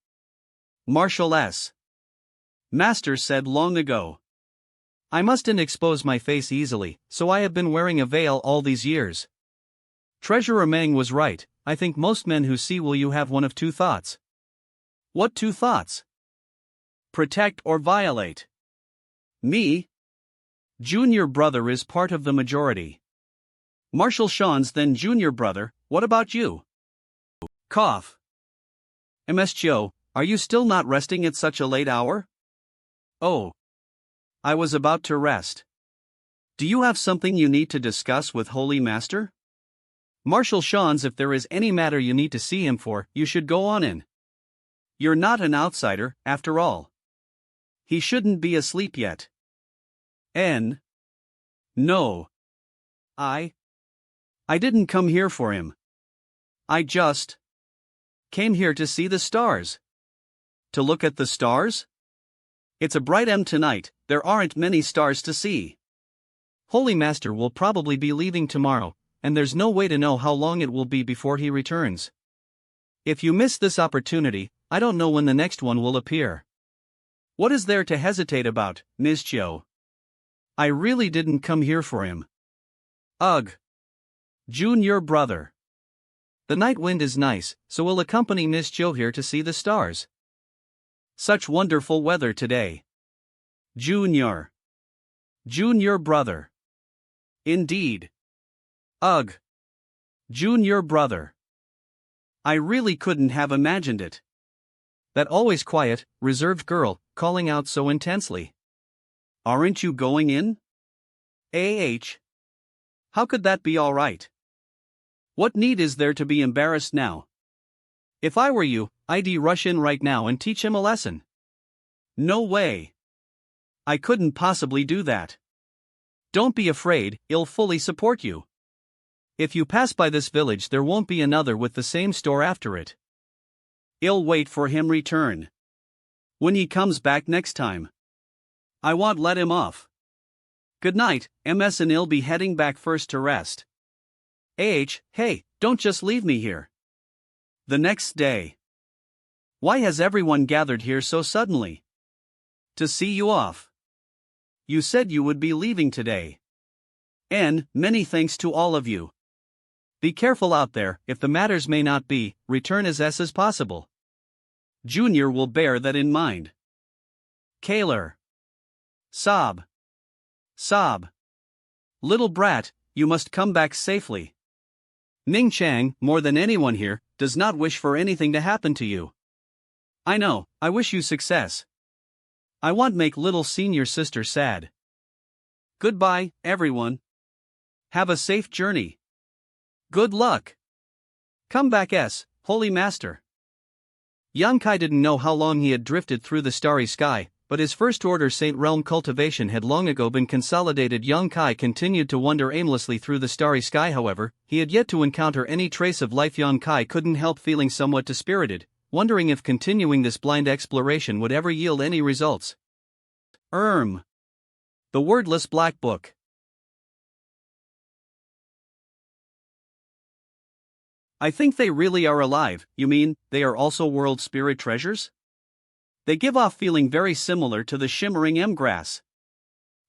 Marshal S. Master said long ago. I mustn't expose my face easily, so I have been wearing a veil all these years. Treasurer Mang was right, I think most men who see you have one of 2 thoughts. What 2 thoughts? Protect or violate. Me? Junior brother is part of the majority. Marshal Sean's then junior brother, what about you? Cough. Ms. Joe, are you still not resting at such a late hour? Oh. I was about to rest. Do you have something you need to discuss with Holy Master? Marshal Sean's, if there is any matter you need to see him for, you should go on in. You're not an outsider, after all. He shouldn't be asleep yet. No. I didn't come here for him. I just came here to see the stars. To look at the stars? It's a bright tonight, there aren't many stars to see. Holy Master will probably be leaving tomorrow, and there's no way to know how long it will be before he returns. If you miss this opportunity, I don't know when the next one will appear. What is there to hesitate about, Ms. Chiu? I really didn't come here for him. Ugh. June, your brother. The night wind is nice, so we'll accompany Miss Jo here to see the stars. Such wonderful weather today. Junior. June, your brother. Indeed. Ugh. June, your brother. I really couldn't have imagined it. That always quiet, reserved girl, calling out so intensely. Aren't you going in? How could that be all right? What need is there to be embarrassed now? If I were you, I'd rush in right now and teach him a lesson. No way. I couldn't possibly do that. Don't be afraid, I'll fully support you. If you pass by this village, there won't be another with the same store after it. I'll wait for him return. When he comes back next time. I won't let him off. Good night, MS, and I'll be heading back first to rest. Hey, don't just leave me here. The next day. Why has everyone gathered here so suddenly? To see you off. You said you would be leaving today. And many thanks to all of you. Be careful out there, if the matters may not be, return as possible. Junior will bear that in mind. Kaler. Sob. Little brat, you must come back safely. Ning Chang, more than anyone here, does not wish for anything to happen to you. I know, I wish you success. I won't make little senior sister sad. Goodbye, everyone. Have a safe journey. Good luck. Come back, Holy Master. Yang Kai didn't know how long he had drifted through the starry sky, but his first order Saint Realm cultivation had long ago been consolidated. Yang Kai continued to wander aimlessly through the starry sky. However, he had yet to encounter any trace of life. Yang Kai couldn't help feeling somewhat dispirited, wondering if continuing this blind exploration would ever yield any results. The Wordless Black Book. I think they really are alive. You mean, they are also world spirit treasures? They give off feeling very similar to the shimmering M-grass.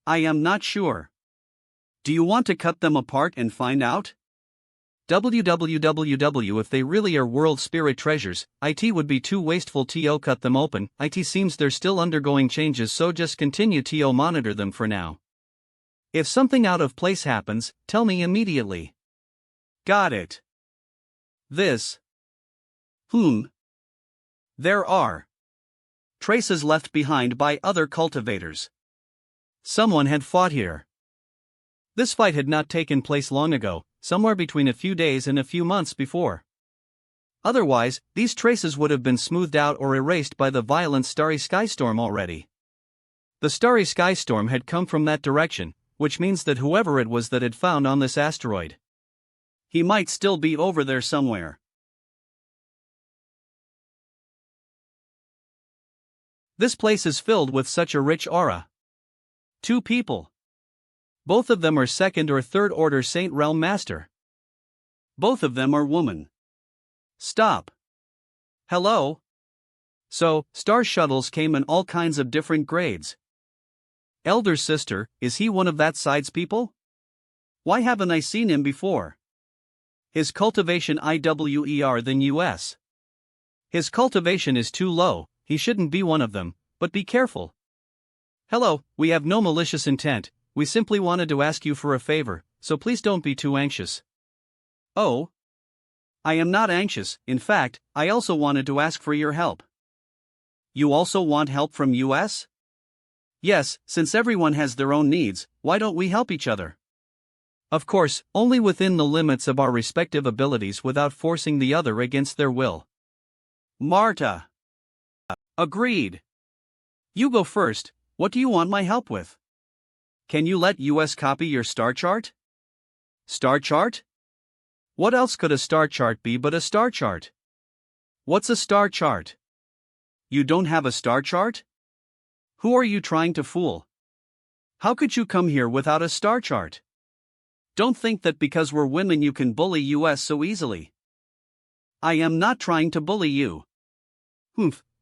I am not sure. Do you want to cut them apart and find out? If they really are world spirit treasures, it would be too wasteful to cut them open. It seems they're still undergoing changes, so just continue to monitor them for now. If something out of place happens, tell me immediately. Got it. This. There are traces left behind by other cultivators. Someone had fought here. This fight had not taken place long ago, somewhere between a few days and a few months before. Otherwise, these traces would have been smoothed out or erased by the violent starry sky storm already. The starry sky storm had come from that direction, which means that whoever it was that had found on this asteroid, he might still be over there somewhere. This place is filled with such a rich aura. 2 people. Both of them are second or third order Saint Realm Master. Both of them are woman. Stop. Hello? So, star shuttles came in all kinds of different grades. Elder sister, is he one of that side's people? Why haven't I seen him before? His cultivation IWER than US. His cultivation is too low, he shouldn't be one of them, but be careful. Hello, we have no malicious intent, we simply wanted to ask you for a favor, so please don't be too anxious. Oh? I am not anxious, in fact, I also wanted to ask for your help. You also want help from US? Yes, since everyone has their own needs, why don't we help each other? Of course, only within the limits of our respective abilities without forcing the other against their will. Marta. Agreed. You go first, what do you want my help with? Can you let US copy your star chart? Star chart? What else could a star chart be but a star chart? What's a star chart? You don't have a star chart? Who are you trying to fool? How could you come here without a star chart? Don't think that because we're women you can bully US so easily. I am not trying to bully you.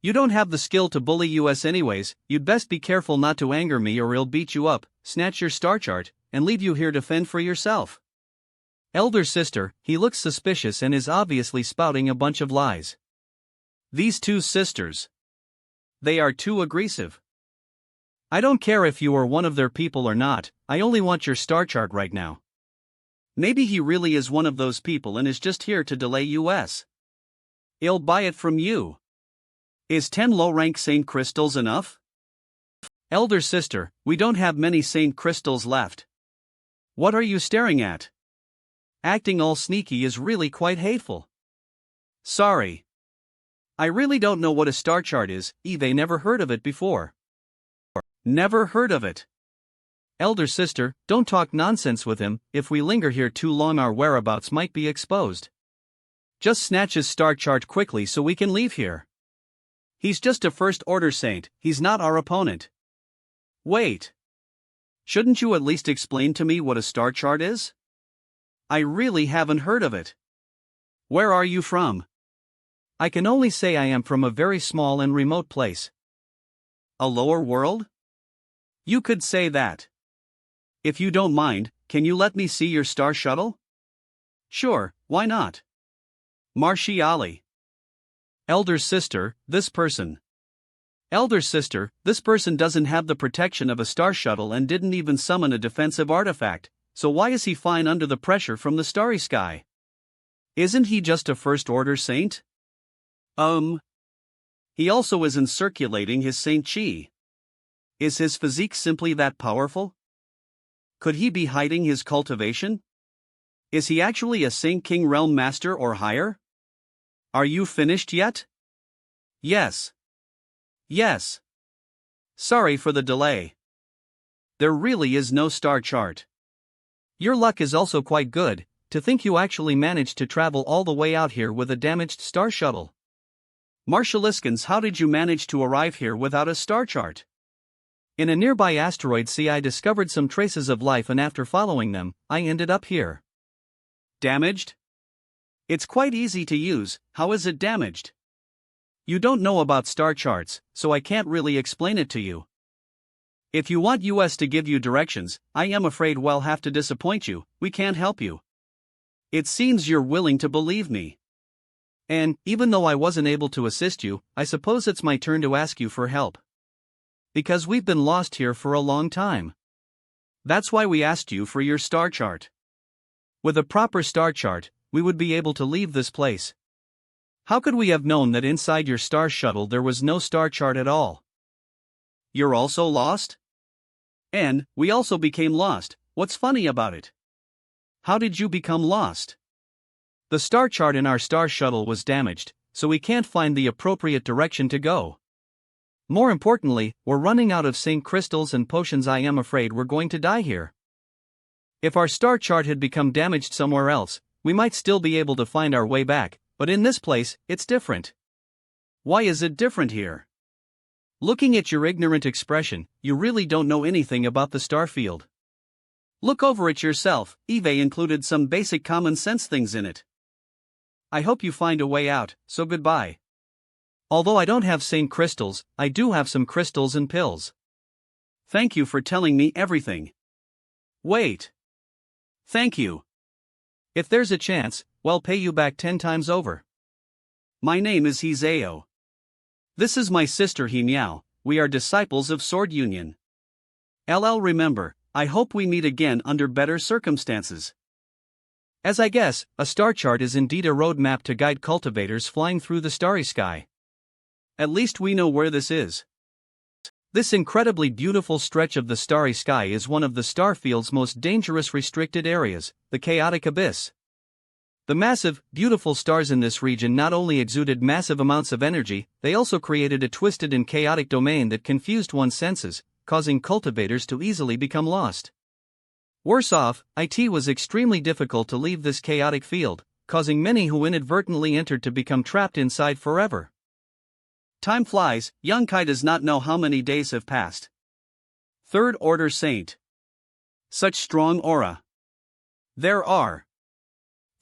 You don't have the skill to bully US anyways, you'd best be careful not to anger me or I'll beat you up, snatch your star chart, and leave you here to fend for yourself. Elder sister, he looks suspicious and is obviously spouting a bunch of lies. These two sisters. They are too aggressive. I don't care if you are one of their people or not, I only want your star chart right now. Maybe he really is one of those people and is just here to delay us. I'll buy it from you. Is 10 low-rank Saint Crystals enough? Elder sister, we don't have many Saint Crystals left. What are you staring at? Acting all sneaky is really quite hateful. Sorry. I really don't know what a star chart is, Eve never heard of it before. Never heard of it. Elder sister, don't talk nonsense with him, if we linger here too long our whereabouts might be exposed. Just snatch his star chart quickly so we can leave here. He's just a first order saint, he's not our opponent. Wait. Shouldn't you at least explain to me what a star chart is? I really haven't heard of it. Where are you from? I can only say I am from a very small and remote place. A lower world? You could say that. If you don't mind, can you let me see your star shuttle? Sure, why not? Martiali. Elder sister, this person. Elder sister, this person doesn't have the protection of a star shuttle and didn't even summon a defensive artifact, so why is he fine under the pressure from the starry sky? Isn't he just a first order saint? He also isn't circulating his Saint Chi. Is his physique simply that powerful? Could he be hiding his cultivation? Is he actually a Saint King Realm Master or higher? Are you finished yet? Yes. Yes. Sorry for the delay. There really is no star chart. Your luck is also quite good, to think you actually managed to travel all the way out here with a damaged star shuttle. Marshaliskans, how did you manage to arrive here without a star chart? In a nearby asteroid sea I discovered some traces of life and after following them, I ended up here. Damaged? It's quite easy to use, how is it damaged? You don't know about star charts, so I can't really explain it to you. If you want us to give you directions, I am afraid we'll have to disappoint you, we can't help you. It seems you're willing to believe me. And, even though I wasn't able to assist you, I suppose it's my turn to ask you for help. Because we've been lost here for a long time. That's why we asked you for your star chart. With a proper star chart, we would be able to leave this place. How could we have known that inside your star shuttle there was no star chart at all? You're also lost? And, we also became lost, what's funny about it? How did you become lost? The star chart in our star shuttle was damaged, so we can't find the appropriate direction to go. More importantly, we're running out of Saint Crystals and potions. I am afraid we're going to die here. If our star chart had become damaged somewhere else, we might still be able to find our way back, but in this place, it's different. Why is it different here? Looking at your ignorant expression, you really don't know anything about the star field. Look over it yourself, Eve included some basic common sense things in it. I hope you find a way out, so goodbye. Although I don't have Saint Crystals, I do have some crystals and pills. Thank you for telling me everything. Wait. Thank you. If there's a chance, we'll pay you back 10 times over. My name is Hizeo. This is my sister Himiao, we are disciples of Sword Union. LL remember, I hope we meet again under better circumstances. As I guess, a star chart is indeed a roadmap to guide cultivators flying through the starry sky. At least we know where this is. This incredibly beautiful stretch of the starry sky is one of the star field's most dangerous restricted areas, the chaotic abyss. The massive, beautiful stars in this region not only exuded massive amounts of energy, they also created a twisted and chaotic domain that confused one's senses, causing cultivators to easily become lost. Worse off, it was extremely difficult to leave this chaotic field, causing many who inadvertently entered to become trapped inside forever. Time flies, young Kai does not know how many days have passed. Third Order Saint. Such strong aura. There are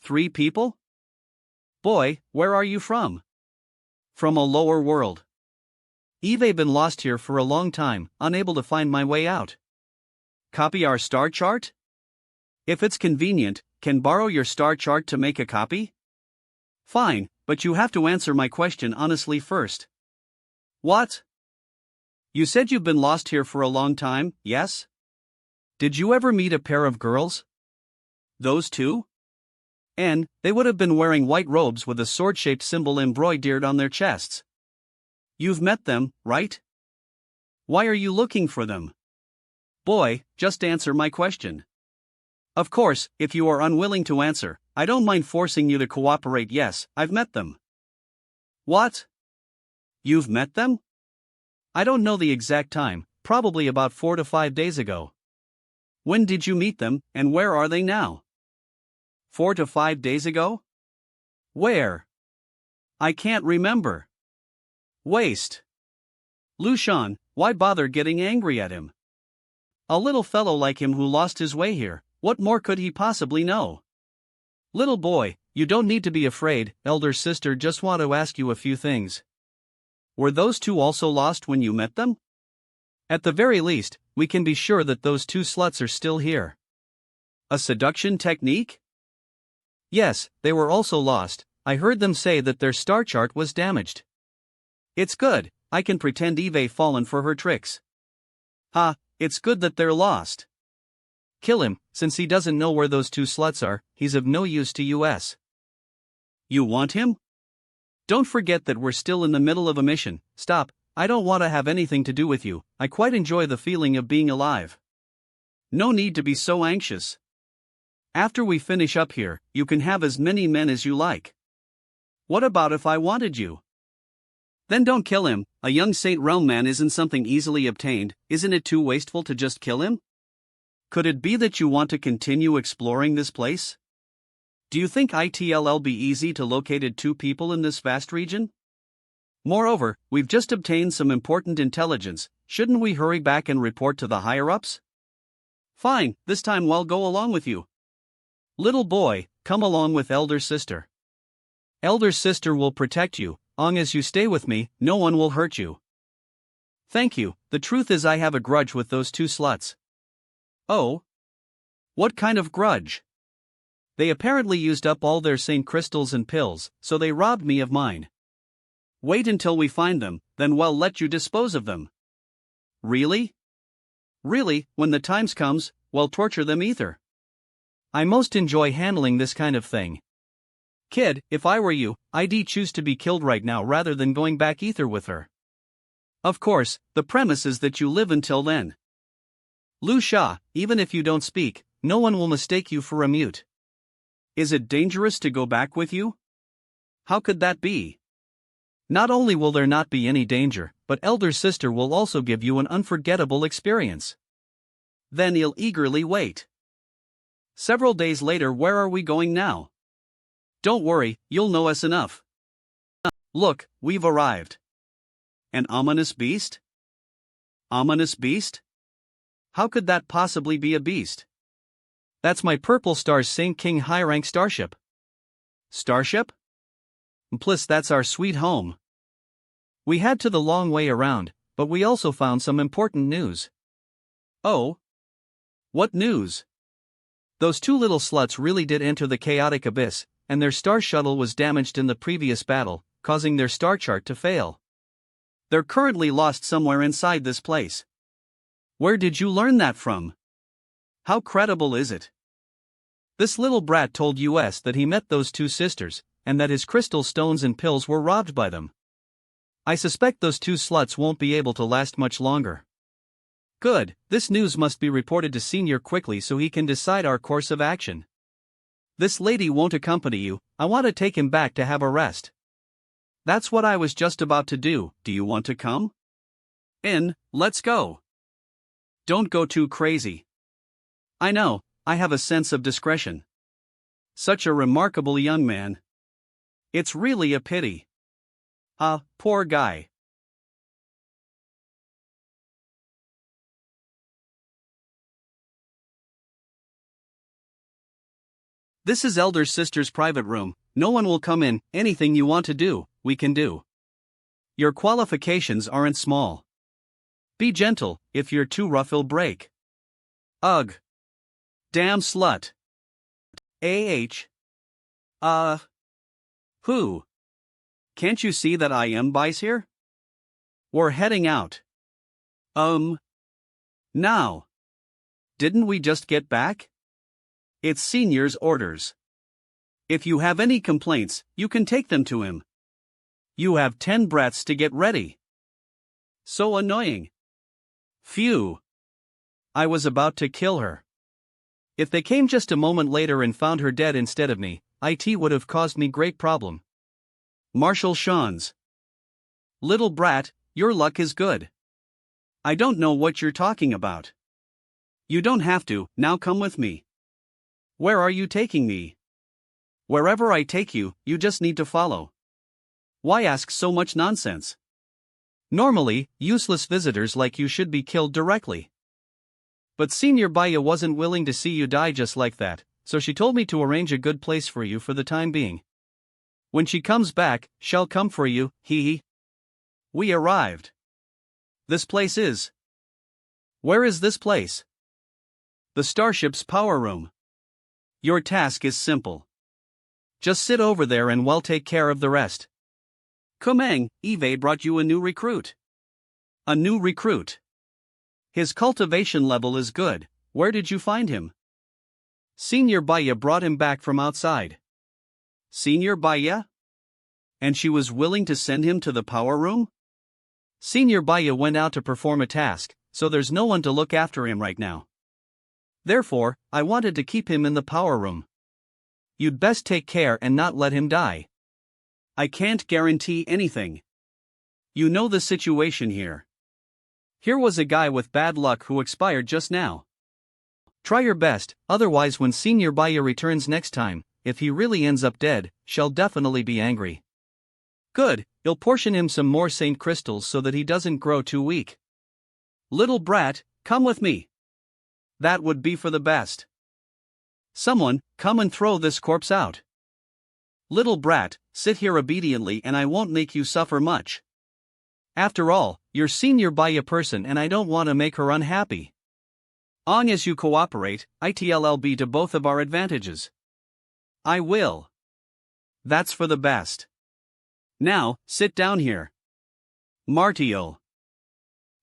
3 people? Boy, where are you from? From a lower world. Eve been lost here for a long time, unable to find my way out. Copy our star chart? If it's convenient, can borrow your star chart to make a copy? Fine, but you have to answer my question honestly first. What? You said you've been lost here for a long time, yes? Did you ever meet a pair of girls? Those two? And they would have been wearing white robes with a sword-shaped symbol embroidered on their chests. You've met them, right? Why are you looking for them? Boy, just answer my question. Of course, if you are unwilling to answer, I don't mind forcing you to cooperate. Yes, I've met them. What? You've met them? I don't know the exact time, probably about 4 to 5 days ago. When did you meet them, and where are they now? 4 to 5 days ago? Where? I can't remember. Waste. Lushan, why bother getting angry at him? A little fellow like him who lost his way here, what more could he possibly know? Little boy, you don't need to be afraid, elder sister just want to ask you a few things. Were those two also lost when you met them? At the very least, we can be sure that those two sluts are still here. A seduction technique? Yes, they were also lost. I heard them say that their star chart was damaged. It's good, I can pretend Eve fallen for her tricks. Ha, it's good that they're lost. Kill him, since he doesn't know where those two sluts are, he's of no use to us. You want him? Don't forget that we're still in the middle of a mission. Stop, I don't want to have anything to do with you, I quite enjoy the feeling of being alive. No need to be so anxious. After we finish up here, you can have as many men as you like. What about if I wanted you? Then don't kill him. A young Saint Realm man isn't something easily obtained. Isn't it too wasteful to just kill him? Could it be that you want to continue exploring this place? Do you think it'll be easy to locate two people in this vast region? Moreover, we've just obtained some important intelligence. Shouldn't we hurry back and report to the higher-ups? Fine, this time we'll go along with you. Little boy, come along with elder sister. Elder sister will protect you. Long as you stay with me, no one will hurt you. Thank you. The truth is I have a grudge with those two sluts. Oh? What kind of grudge? They apparently used up all their Saint crystals and pills, so they robbed me of mine. Wait until we find them, then we'll let you dispose of them. Really? Really, when the times comes, we'll torture them either. I most enjoy handling this kind of thing. Kid, if I were you, I'd choose to be killed right now rather than going back ether with her. Of course, the premise is that you live until then. Lu Sha, even if you don't speak, no one will mistake you for a mute. Is it dangerous to go back with you? How could that be? Not only will there not be any danger, but elder sister will also give you an unforgettable experience. Then he'll eagerly wait. Several days later, where are we going now? Don't worry, you'll know us enough. Look, we've arrived. An ominous beast? Ominous beast? How could that possibly be a beast? That's my Purple Star's Saint King high-rank starship. Starship? Plus that's our sweet home. We had to the long way around, but we also found some important news. Oh? What news? Those two little sluts really did enter the chaotic abyss, and their star shuttle was damaged in the previous battle, causing their star chart to fail. They're currently lost somewhere inside this place. Where did you learn that from? How credible is it? This little brat told us that he met those two sisters, and that his crystal stones and pills were robbed by them. I suspect those two sluts won't be able to last much longer. Good, this news must be reported to Senior quickly so he can decide our course of action. This lady won't accompany you, I want to take him back to have a rest. That's what I was just about to do. Do you want to come? Let's go. Don't go too crazy. I know, I have a sense of discretion. Such a remarkable young man. It's really a pity. Ah, poor guy. This is elder sister's private room. No one will come in. Anything you want to do, we can do. Your qualifications aren't small. Be gentle, if you're too rough he'll break. Ugh. Damn slut. Who? Can't you see that I am Bice here? We're heading out. Now. Didn't we just get back? It's Senior's orders. If you have any complaints, you can take them to him. You have 10 breaths to get ready. So annoying. Phew. I was about to kill her. If they came just a moment later and found her dead instead of me, it would have caused me great problem. Marshal Shawns. Little brat, your luck is good. I don't know what you're talking about. You don't have to, now come with me. Where are you taking me? Wherever I take you, you just need to follow. Why ask so much nonsense? Normally, useless visitors like you should be killed directly. But Senior Baya wasn't willing to see you die just like that, so she told me to arrange a good place for you for the time being. When she comes back, she'll come for you, hee. We arrived. This place is. Where is this place? The starship's power room. Your task is simple. Just sit over there and we'll take care of the rest. Kumang, Eve brought you a new recruit. A new recruit. His cultivation level is good. Where did you find him? Senior Baya brought him back from outside. Senior Baya? And she was willing to send him to the power room? Senior Baya went out to perform a task, so there's no one to look after him right now. Therefore, I wanted to keep him in the power room. You'd best take care and not let him die. I can't guarantee anything. You know the situation here. Here was a guy with bad luck who expired just now. Try your best, otherwise when Senior Baya returns next time, if he really ends up dead, she'll definitely be angry. Good, you'll portion him some more Saint Crystals so that he doesn't grow too weak. Little brat, come with me. That would be for the best. Someone, come and throw this corpse out. Little brat, sit here obediently and I won't make you suffer much. After all, you're Senior Baya person and I don't want to make her unhappy. Long as you cooperate, it'll be to both of our advantages. I will. That's for the best. Now, sit down here. Martial.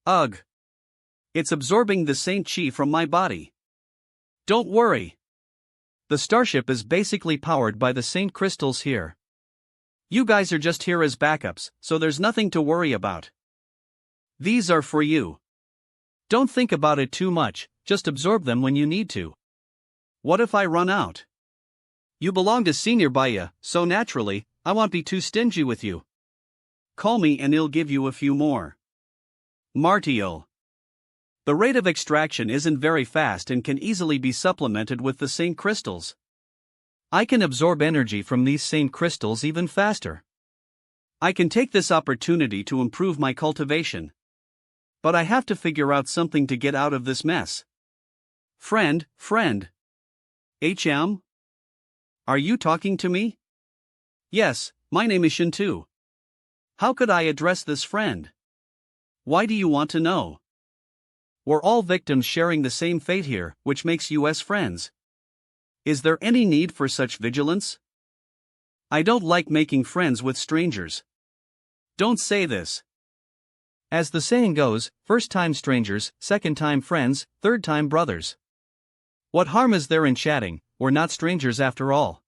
Ugh. It's absorbing the Saint Chi from my body. Don't worry. The starship is basically powered by the Saint Crystals here. You guys are just here as backups, so there's nothing to worry about. These are for you. Don't think about it too much, just absorb them when you need to. What if I run out? You belong to Senior Baya, so naturally, I won't be too stingy with you. Call me and he'll give you a few more. Martial. The rate of extraction isn't very fast and can easily be supplemented with the Saint Crystals. I can absorb energy from these Saint Crystals even faster. I can take this opportunity to improve my cultivation. But I have to figure out something to get out of this mess. Friend. HM? Are you talking to me? Yes, my name is Shintu. How could I address this friend? Why do you want to know? We're all victims sharing the same fate here, which makes us friends. Is there any need for such vigilance? I don't like making friends with strangers. Don't say this. As the saying goes, first time strangers, second time friends, third time brothers. What harm is there in chatting? We're not strangers after all.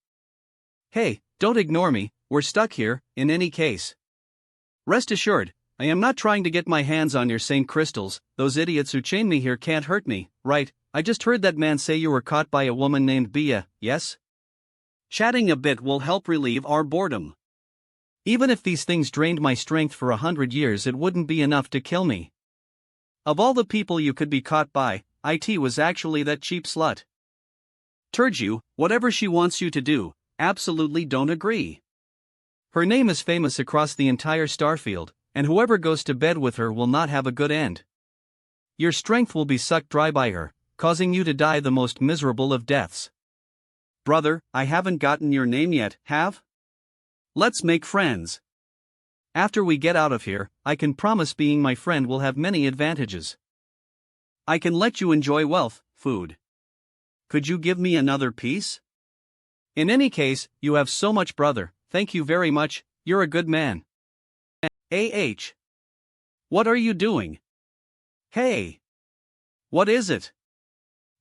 Hey, don't ignore me, we're stuck here, in any case. Rest assured, I am not trying to get my hands on your Saint Crystals. Those idiots who chain me here can't hurt me, right? I just heard that man say you were caught by a woman named Bia, yes? Chatting a bit will help relieve our boredom. Even if these things drained my strength for 100 years, it wouldn't be enough to kill me. Of all the people you could be caught by, it was actually that cheap slut. Turju, whatever she wants you to do, absolutely don't agree. Her name is famous across the entire starfield, and whoever goes to bed with her will not have a good end. Your strength will be sucked dry by her, causing you to die the most miserable of deaths. Brother, I haven't gotten your name yet, have? Let's make friends. After we get out of here, I can promise being my friend will have many advantages. I can let you enjoy wealth, food. Could you give me another piece? In any case, you have so much, brother. Thank you very much, you're a good man. What are you doing? Hey! What is it?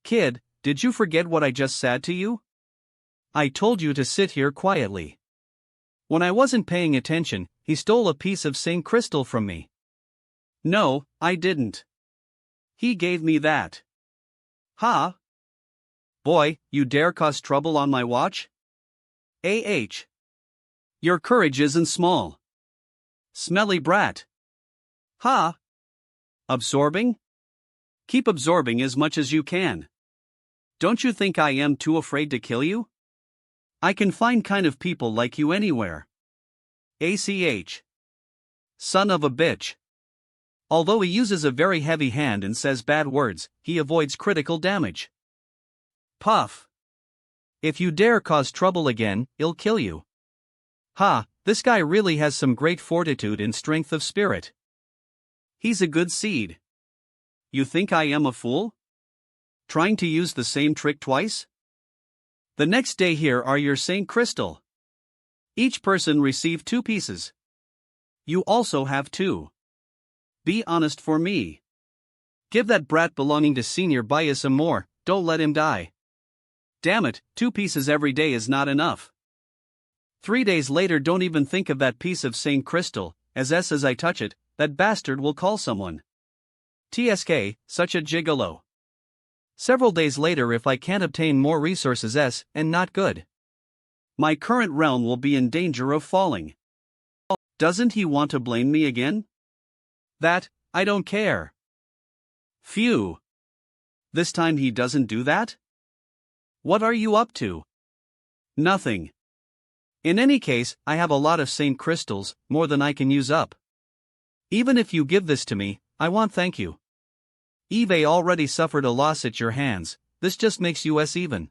Kid, did you forget what I just said to you? I told you to sit here quietly. When I wasn't paying attention, he stole a piece of St. Crystal from me. No, I didn't. He gave me that. Ha! Boy, you dare cause trouble on my watch? Your courage isn't small. Smelly brat. Ha! Absorbing? Keep absorbing as much as you can. Don't you think I am too afraid to kill you? I can find kind of people like you anywhere. Son of a bitch. Although he uses a very heavy hand and says bad words, he avoids critical damage. Puff. If you dare cause trouble again, I'll kill you. Ha, this guy really has some great fortitude and strength of spirit. He's a good seed. You think I am a fool? Trying to use the same trick twice? The next day here are your St. Crystal. Each person received 2 pieces. You also have 2. Be honest for me. Give that brat belonging to Senior Bias some more, don't let him die. Damn it, 2 pieces every day is not enough. 3 days later, don't even think of that piece of St. Crystal, as I touch it, that bastard will call someone. TSK, such a gigolo. Several days later, if I can't obtain more resources and not good. My current realm will be in danger of falling. Doesn't he want to blame me again? That, I don't care. Phew. This time he doesn't do that? What are you up to? Nothing. In any case, I have a lot of St. Crystals, more than I can use up. Even if you give this to me, I won't thank you. Eve already suffered a loss at your hands, this just makes us even.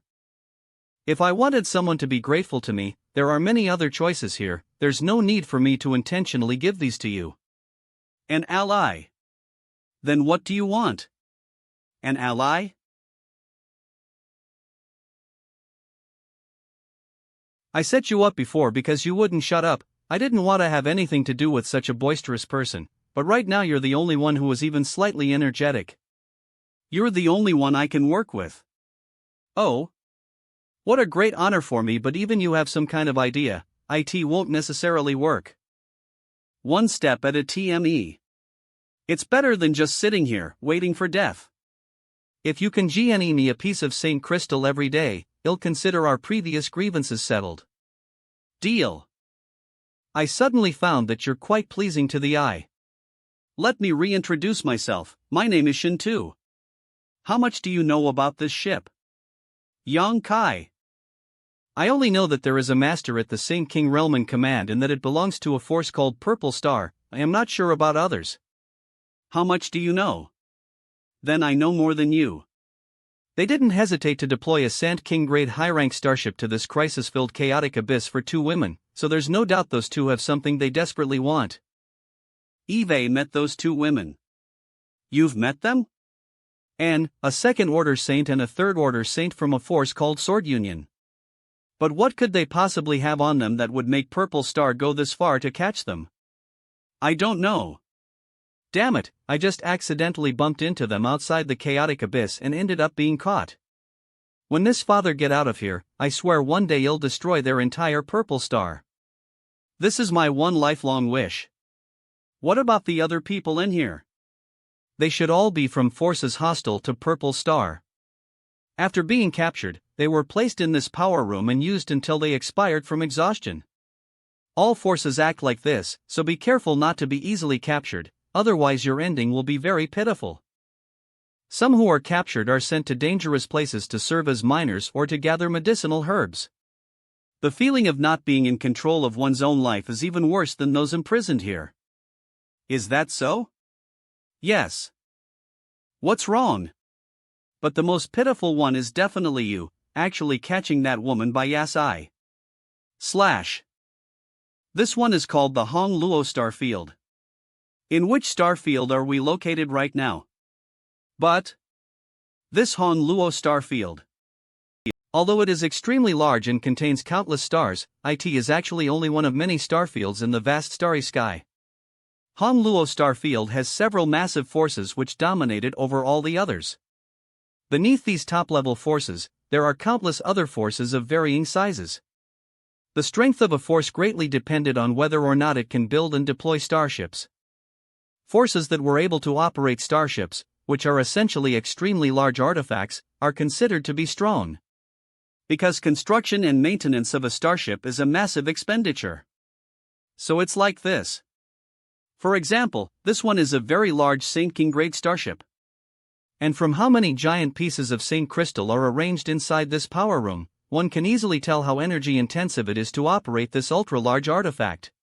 If I wanted someone to be grateful to me, there are many other choices here, there's no need for me to intentionally give these to you. An ally. Then what do you want? An ally? I set you up before because you wouldn't shut up. I didn't want to have anything to do with such a boisterous person, but right now you're the only one who is even slightly energetic. You're the only one I can work with. Oh. What a great honor for me, but even you have some kind of idea, it won't necessarily work. One step at a time. It's better than just sitting here, waiting for death. If you can GNE me a piece of St. Crystal every day, I'll consider our previous grievances settled. Deal. I suddenly found that you're quite pleasing to the eye. Let me reintroduce myself, my name is Shin Tu. How much do you know about this ship? Yang Kai. I only know that there is a master at the St. King Realm in command and that it belongs to a force called Purple Star. I am not sure about others. How much do you know? Then I know more than you. They didn't hesitate to deploy a Sant King grade high-rank starship to this crisis-filled chaotic abyss for 2 women, so there's no doubt those 2 have something they desperately want. Eve met those 2 women. You've met them? And a second-order saint and a third-order saint from a force called Sword Union. But what could they possibly have on them that would make Purple Star go this far to catch them? I don't know. Damn it, I just accidentally bumped into them outside the chaotic abyss and ended up being caught. When this father get out of here, I swear one day he'll destroy their entire Purple Star. This is my one lifelong wish. What about the other people in here? They should all be from forces hostile to Purple Star. After being captured, they were placed in this power room and used until they expired from exhaustion. All forces act like this, so be careful not to be easily captured, otherwise your ending will be very pitiful. Some who are captured are sent to dangerous places to serve as miners or to gather medicinal herbs. The feeling of not being in control of one's own life is even worse than those imprisoned here. Is that so? Yes. What's wrong? But the most pitiful one is definitely you, actually catching that woman by /. This one is called the Hong Luo Starfield. In which starfield are we located right now? But This Han Luo star field. Although it is extremely large and contains countless stars, it is actually only one of many star fields in the vast starry sky. Han Luo star field has several massive forces which dominate it over all the others. Beneath these top-level forces, there are countless other forces of varying sizes. The strength of a force greatly depended on whether or not it can build and deploy starships. Forces that were able to operate starships, which are essentially extremely large artifacts, are considered to be strong. Because construction and maintenance of a starship is a massive expenditure. So it's like this. For example, this one is a very large Saint King grade starship. And from how many giant pieces of Saint crystal are arranged inside this power room, one can easily tell how energy intensive it is to operate this ultra-large artifact.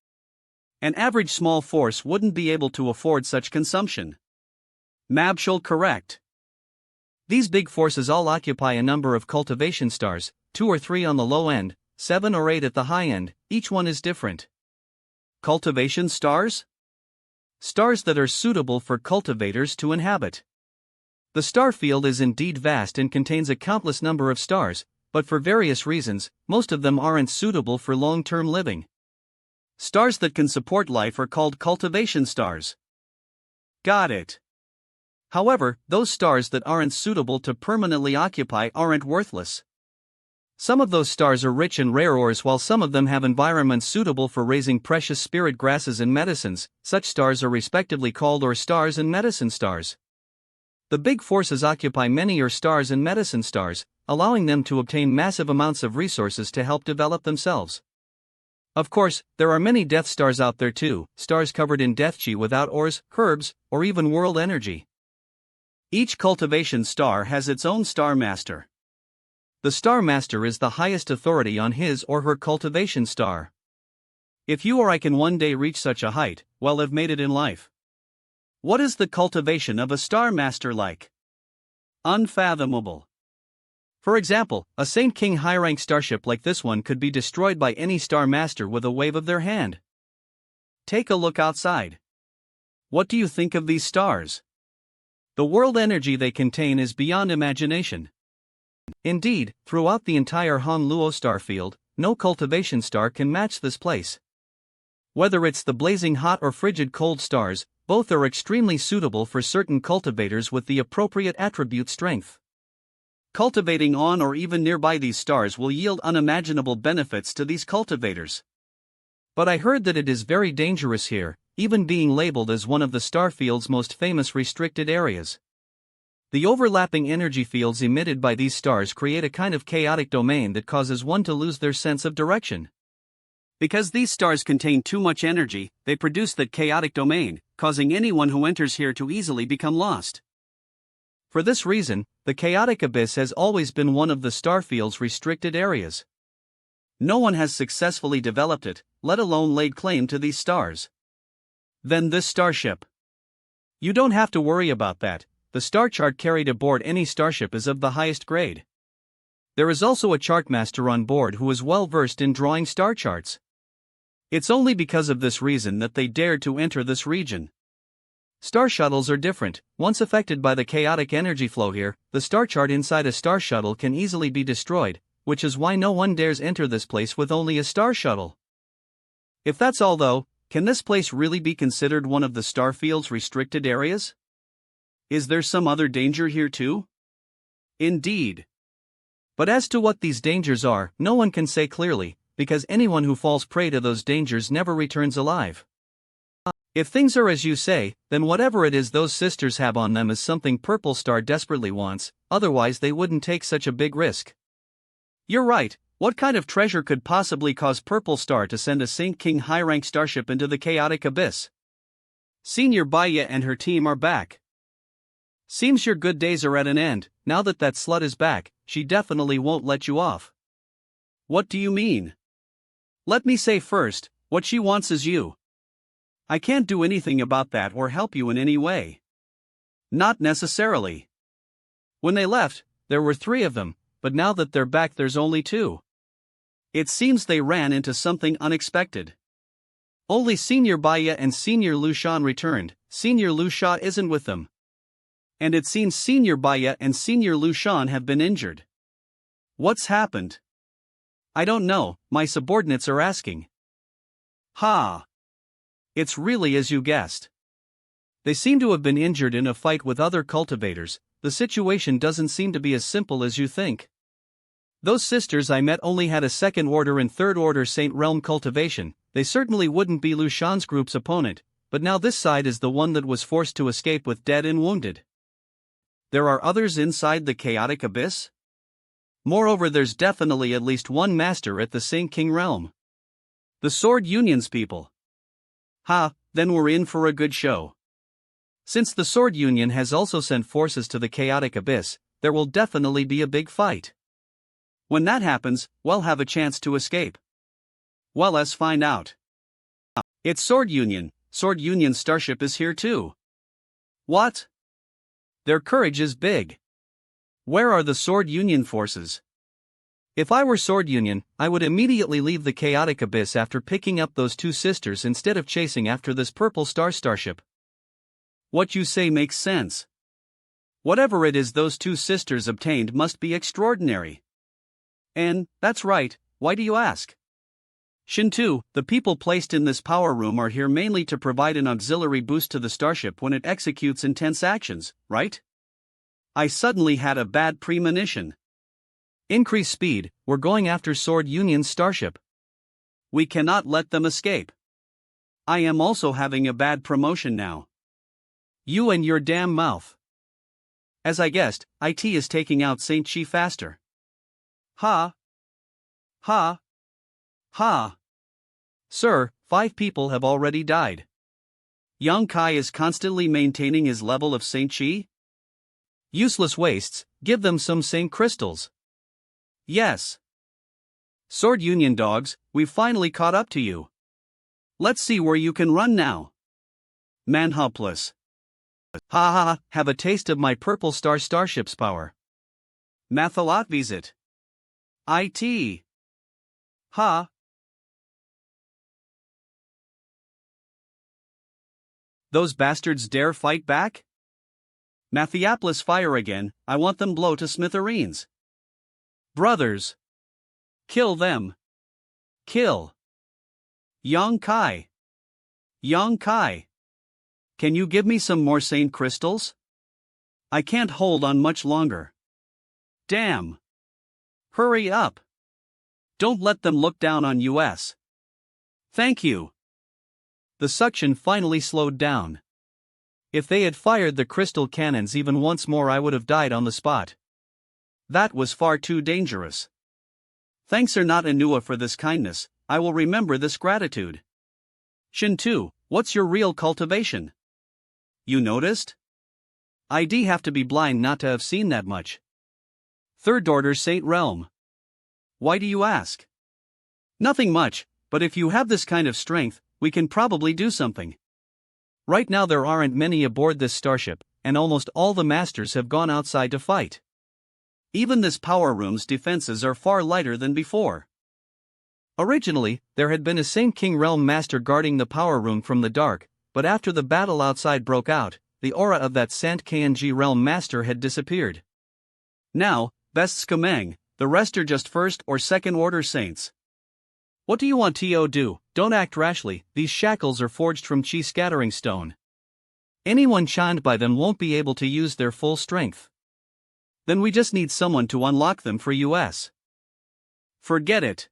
An average small force wouldn't be able to afford such consumption. Mabshul correct. These big forces all occupy a number of cultivation stars, 2 or 3 on the low end, 7 or 8 at the high end, each one is different. Cultivation stars? Stars that are suitable for cultivators to inhabit. The star field is indeed vast and contains a countless number of stars, but for various reasons, most of them aren't suitable for long-term living. Stars that can support life are called cultivation stars. Got it. However, those stars that aren't suitable to permanently occupy aren't worthless. Some of those stars are rich in rare ores while some of them have environments suitable for raising precious spirit grasses and medicines. Such stars are respectively called ore stars and medicine stars. The big forces occupy many ore stars and medicine stars, allowing them to obtain massive amounts of resources to help develop themselves. Of course, there are many death stars out there too, stars covered in death chi without ores, herbs, or even world energy. Each cultivation star has its own star master. The star master is the highest authority on his or her cultivation star. If you or I can one day reach such a height, well, have made it in life. What is the cultivation of a star master like? Unfathomable. For example, a Saint King high-rank starship like this one could be destroyed by any star master with a wave of their hand. Take a look outside. What do you think of these stars? The world energy they contain is beyond imagination. Indeed, throughout the entire Han Luo star field, no cultivation star can match this place. Whether it's the blazing hot or frigid cold stars, both are extremely suitable for certain cultivators with the appropriate attribute strength. Cultivating on or even nearby these stars will yield unimaginable benefits to these cultivators. But I heard that it is very dangerous here, even being labeled as one of the star field's most famous restricted areas. The overlapping energy fields emitted by these stars create a kind of chaotic domain that causes one to lose their sense of direction. Because these stars contain too much energy, they produce that chaotic domain, causing anyone who enters here to easily become lost. For this reason, the chaotic abyss has always been one of the star field's restricted areas. No one has successfully developed it, let alone laid claim to these stars. Then this starship. You don't have to worry about that, the star chart carried aboard any starship is of the highest grade. There is also a chartmaster on board who is well versed in drawing star charts. It's only because of this reason that they dared to enter this region. Star shuttles are different. Once affected by the chaotic energy flow here, the star chart inside a star shuttle can easily be destroyed, which is why no one dares enter this place with only a star shuttle. If that's all though, can this place really be considered one of the star field's restricted areas? Is there some other danger here too? Indeed. But as to what these dangers are, no one can say clearly, because anyone who falls prey to those dangers never returns alive. If things are as you say, then whatever it is those sisters have on them is something Purple Star desperately wants, otherwise they wouldn't take such a big risk. You're right, what kind of treasure could possibly cause Purple Star to send a Saint King high-rank starship into the chaotic abyss? Senior Baya and her team are back. Seems your good days are at an end. Now that slut is back, she definitely won't let you off. What do you mean? Let me say first, what she wants is you. I can't do anything about that or help you in any way. Not necessarily. When they left, there were 3 of them, but now that they're back there's only 2. It seems they ran into something unexpected. Only Senior Baya and Senior Lu Shan returned. Senior Lu Sha isn't with them. And it seems Senior Baya and Senior Lushan have been injured. What's happened? I don't know, my subordinates are asking. Ha! It's really as you guessed. They seem to have been injured in a fight with other cultivators. The situation doesn't seem to be as simple as you think. Those sisters I met only had a second order and third order Saint Realm cultivation. They certainly wouldn't be Lushan's group's opponent, but now this side is the one that was forced to escape with dead and wounded. There are others inside the chaotic abyss? Moreover, there's definitely at least one master at the Saint King realm. The Sword Union's people. Ha, then we're in for a good show. Since the Sword Union has also sent forces to the chaotic abyss, there will definitely be a big fight. When that happens, we'll have a chance to escape. Well, let's find out. It's Sword Union. Sword Union starship is here too. What? Their courage is big. Where are the Sword Union forces? If I were Sword Union, I would immediately leave the chaotic abyss after picking up those two sisters instead of chasing after this purple starship. What you say makes sense. Whatever it is those two sisters obtained must be extraordinary. And, that's right, why do you ask? Shintu, the people placed in this power room are here mainly to provide an auxiliary boost to the starship when it executes intense actions, right? I suddenly had a bad premonition. Increase speed, we're going after Sword Union's starship. We cannot let them escape. I am also having a bad promotion now. You and your damn mouth. As I guessed, IT is taking out Saint Chi faster. Ha! Ha! Ha! Sir, 5 people have already died. Yang Kai is constantly maintaining his level of Saint Chi? Useless wastes, give them some Saint crystals. Yes. Sword Union dogs, we've finally caught up to you. Let's see where you can run now. Manhwa plus. Ha ha ha, have a taste of my purple starship's power. Mathalat visit. IT. Ha. Those bastards dare fight back? Mathiaplis fire again, I want them blow to smithereens. Brothers. Kill them. Kill. Yang Kai. Yang Kai. Can you give me some more Saint crystals? I can't hold on much longer. Damn. Hurry up. Don't let them look down on us. Thank you. The suction finally slowed down. If they had fired the crystal cannons even once more, I would have died on the spot. That was far too dangerous. Thanks are not Anua for this kindness, I will remember this gratitude. Shintu, what's your real cultivation? You noticed? I'd have to be blind not to have seen that much. Third order Saint Realm. Why do you ask? Nothing much, but if you have this kind of strength, we can probably do something. Right now there aren't many aboard this starship, and almost all the masters have gone outside to fight. Even this power room's defenses are far lighter than before. Originally, there had been a Saint King Realm master guarding the power room from the dark, but after the battle outside broke out, the aura of that Sant KNG Realm master had disappeared. Now, best Skamang, the rest are just first or second order saints. What do you want to do? Don't act rashly, these shackles are forged from chi scattering stone. Anyone charmed by them won't be able to use their full strength. Then we just need someone to unlock them for us. Forget it.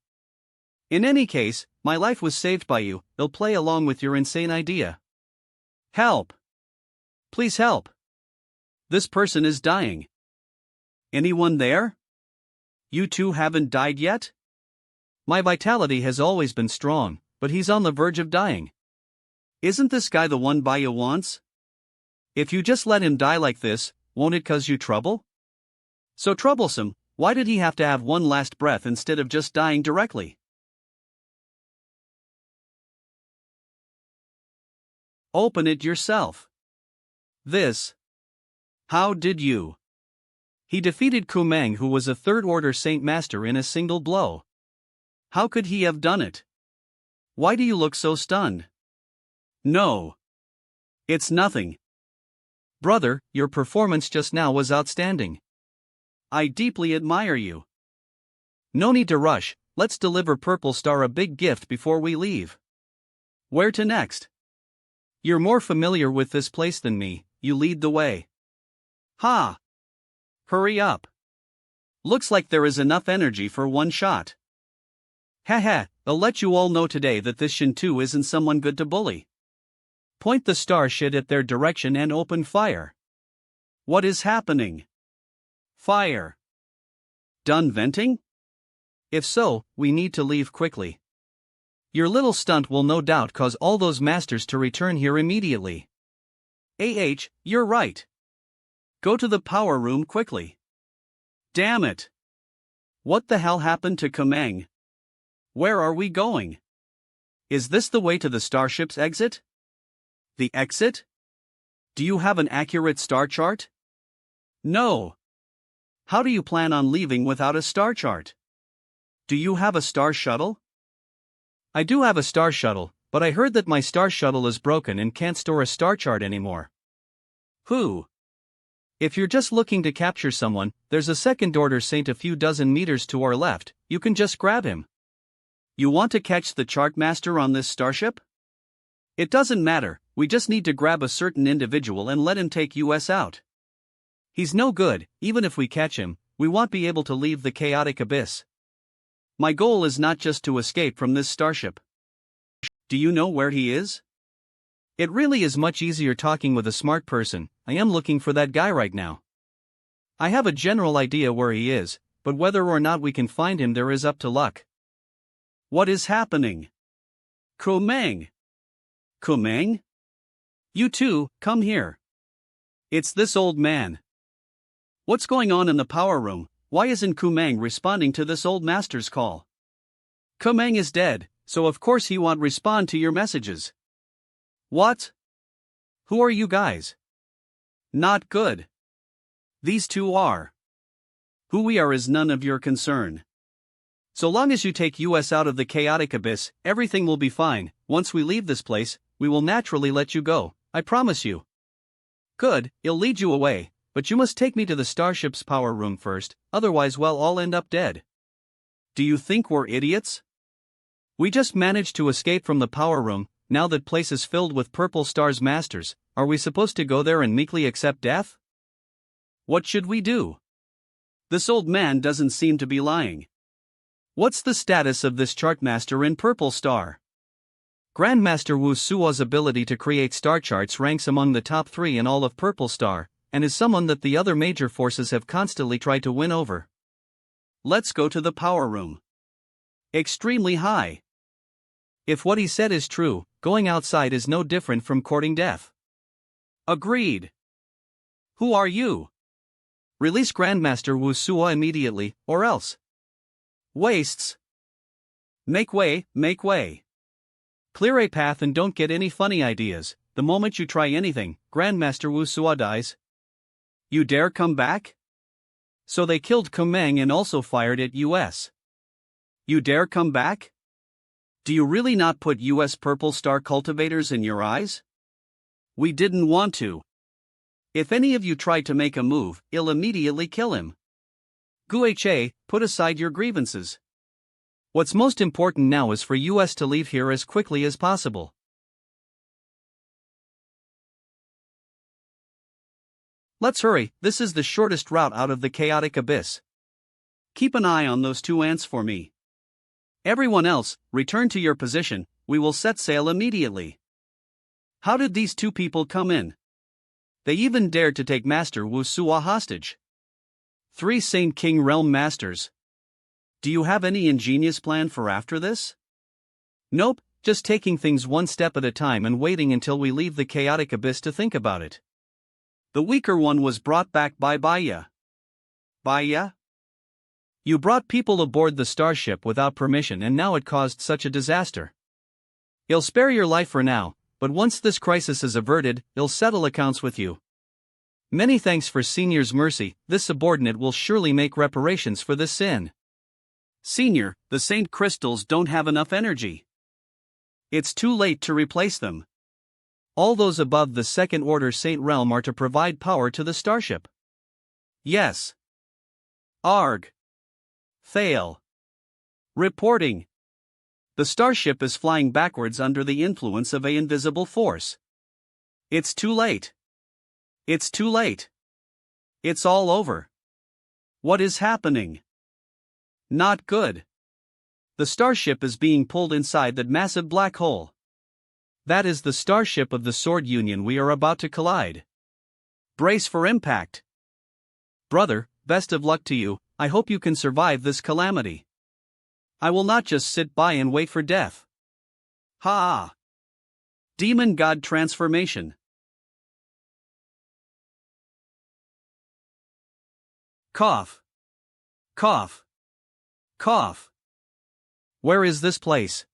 In any case, my life was saved by you, they'll play along with your insane idea. Help! Please help! This person is dying. Anyone there? You two haven't died yet? My vitality has always been strong, but he's on the verge of dying. Isn't this guy the one Baya wants? If you just let him die like this, won't it cause you trouble? So troublesome, why did he have to have one last breath instead of just dying directly? Open it yourself. This. How did you? He defeated Kumang, who was a third order Saint Master, in a single blow. How could he have done it? Why do you look so stunned? No. It's nothing. Brother, your performance just now was outstanding. I deeply admire you. No need to rush, let's deliver Purple Star a big gift before we leave. Where to next? You're more familiar with this place than me, you lead the way. Ha! Hurry up. Looks like there is enough energy for one shot. Haha, I'll let you all know today that this Shintu isn't someone good to bully. Point the star shit at their direction and open fire. What is happening? Fire. Done venting? If so, we need to leave quickly. Your little stunt will no doubt cause all those masters to return here immediately. You're right. Go to the power room quickly. Damn it. What the hell happened to Kumang? Where are we going? Is this the way to the starship's exit? The exit? Do you have an accurate star chart? No. How do you plan on leaving without a star chart? Do you have a star shuttle? I do have a star shuttle, but I heard that my star shuttle is broken and can't store a star chart anymore. Who? If you're just looking to capture someone, there's a second-order saint a few dozen meters to our left, you can just grab him. You want to catch the chart master on this starship? It doesn't matter, we just need to grab a certain individual and let him take us out. He's no good, even if we catch him, we won't be able to leave the chaotic abyss. My goal is not just to escape from this starship. Do you know where he is? It really is much easier talking with a smart person. I am looking for that guy right now. I have a general idea where he is, but whether or not we can find him there is up to luck. What is happening? Kumang! Kumang? You two, come here. It's this old man. What's going on in the power room? Why isn't Kumang responding to this old master's call? Kumang is dead, so of course he won't respond to your messages. What? Who are you guys? Not good. These two are. Who we are is none of your concern. So long as you take us out of the chaotic abyss, everything will be fine. Once we leave this place, we will naturally let you go, I promise you. Good, I'll lead you away, but you must take me to the starship's power room first, otherwise I'll end up dead. Do you think we're idiots? We just managed to escape from the power room. Now that place is filled with Purple Star's masters, are we supposed to go there and meekly accept death? What should we do? This old man doesn't seem to be lying. What's the status of this chartmaster in Purple Star? Grandmaster Wu Suo's ability to create star charts ranks among the top 3 in all of Purple Star, and is someone that the other major forces have constantly tried to win over. Let's go to the power room. Extremely high. If what he said is true, going outside is no different from courting death. Agreed. Who are you? Release Grandmaster Wu Suo immediately, or else. Wastes. Make way, make way. Clear a path and don't get any funny ideas. The moment you try anything, Grandmaster Wu Suo dies. You dare come back? So they killed Kumang and also fired at us. You dare come back? Do you really not put US Purple Star cultivators in your eyes? We didn't want to. If any of you tried to make a move, I'll immediately kill him. Guha, put aside your grievances. What's most important now is for US to leave here as quickly as possible. Let's hurry, this is the shortest route out of the chaotic abyss. Keep an eye on those 2 ants for me. Everyone else, return to your position, we will set sail immediately. How did these 2 people come in? They even dared to take Master Wu Suo hostage. 3 Saint King Realm Masters. Do you have any ingenious plan for after this? Nope, just taking things one step at a time and waiting until we leave the chaotic abyss to think about it. The weaker one was brought back by Baya. Baya? You brought people aboard the starship without permission and now it caused such a disaster. I'll spare your life for now, but once this crisis is averted, I'll settle accounts with you. Many thanks for Senior's mercy, this subordinate will surely make reparations for this sin. Senior, the Saint Crystals don't have enough energy. It's too late to replace them. All those above the second order Saint Realm are to provide power to the starship. Yes. Arg. Fail. Reporting. The starship is flying backwards under the influence of an invisible force. It's too late. It's too late. It's all over. What is happening? Not good. The starship is being pulled inside that massive black hole. That is the starship of the Sword Union we are about to collide. Brace for impact. Brother, best of luck to you, I hope you can survive this calamity. I will not just sit by and wait for death. Ha! Demon God transformation. Cough. Cough. Cough. Where is this place?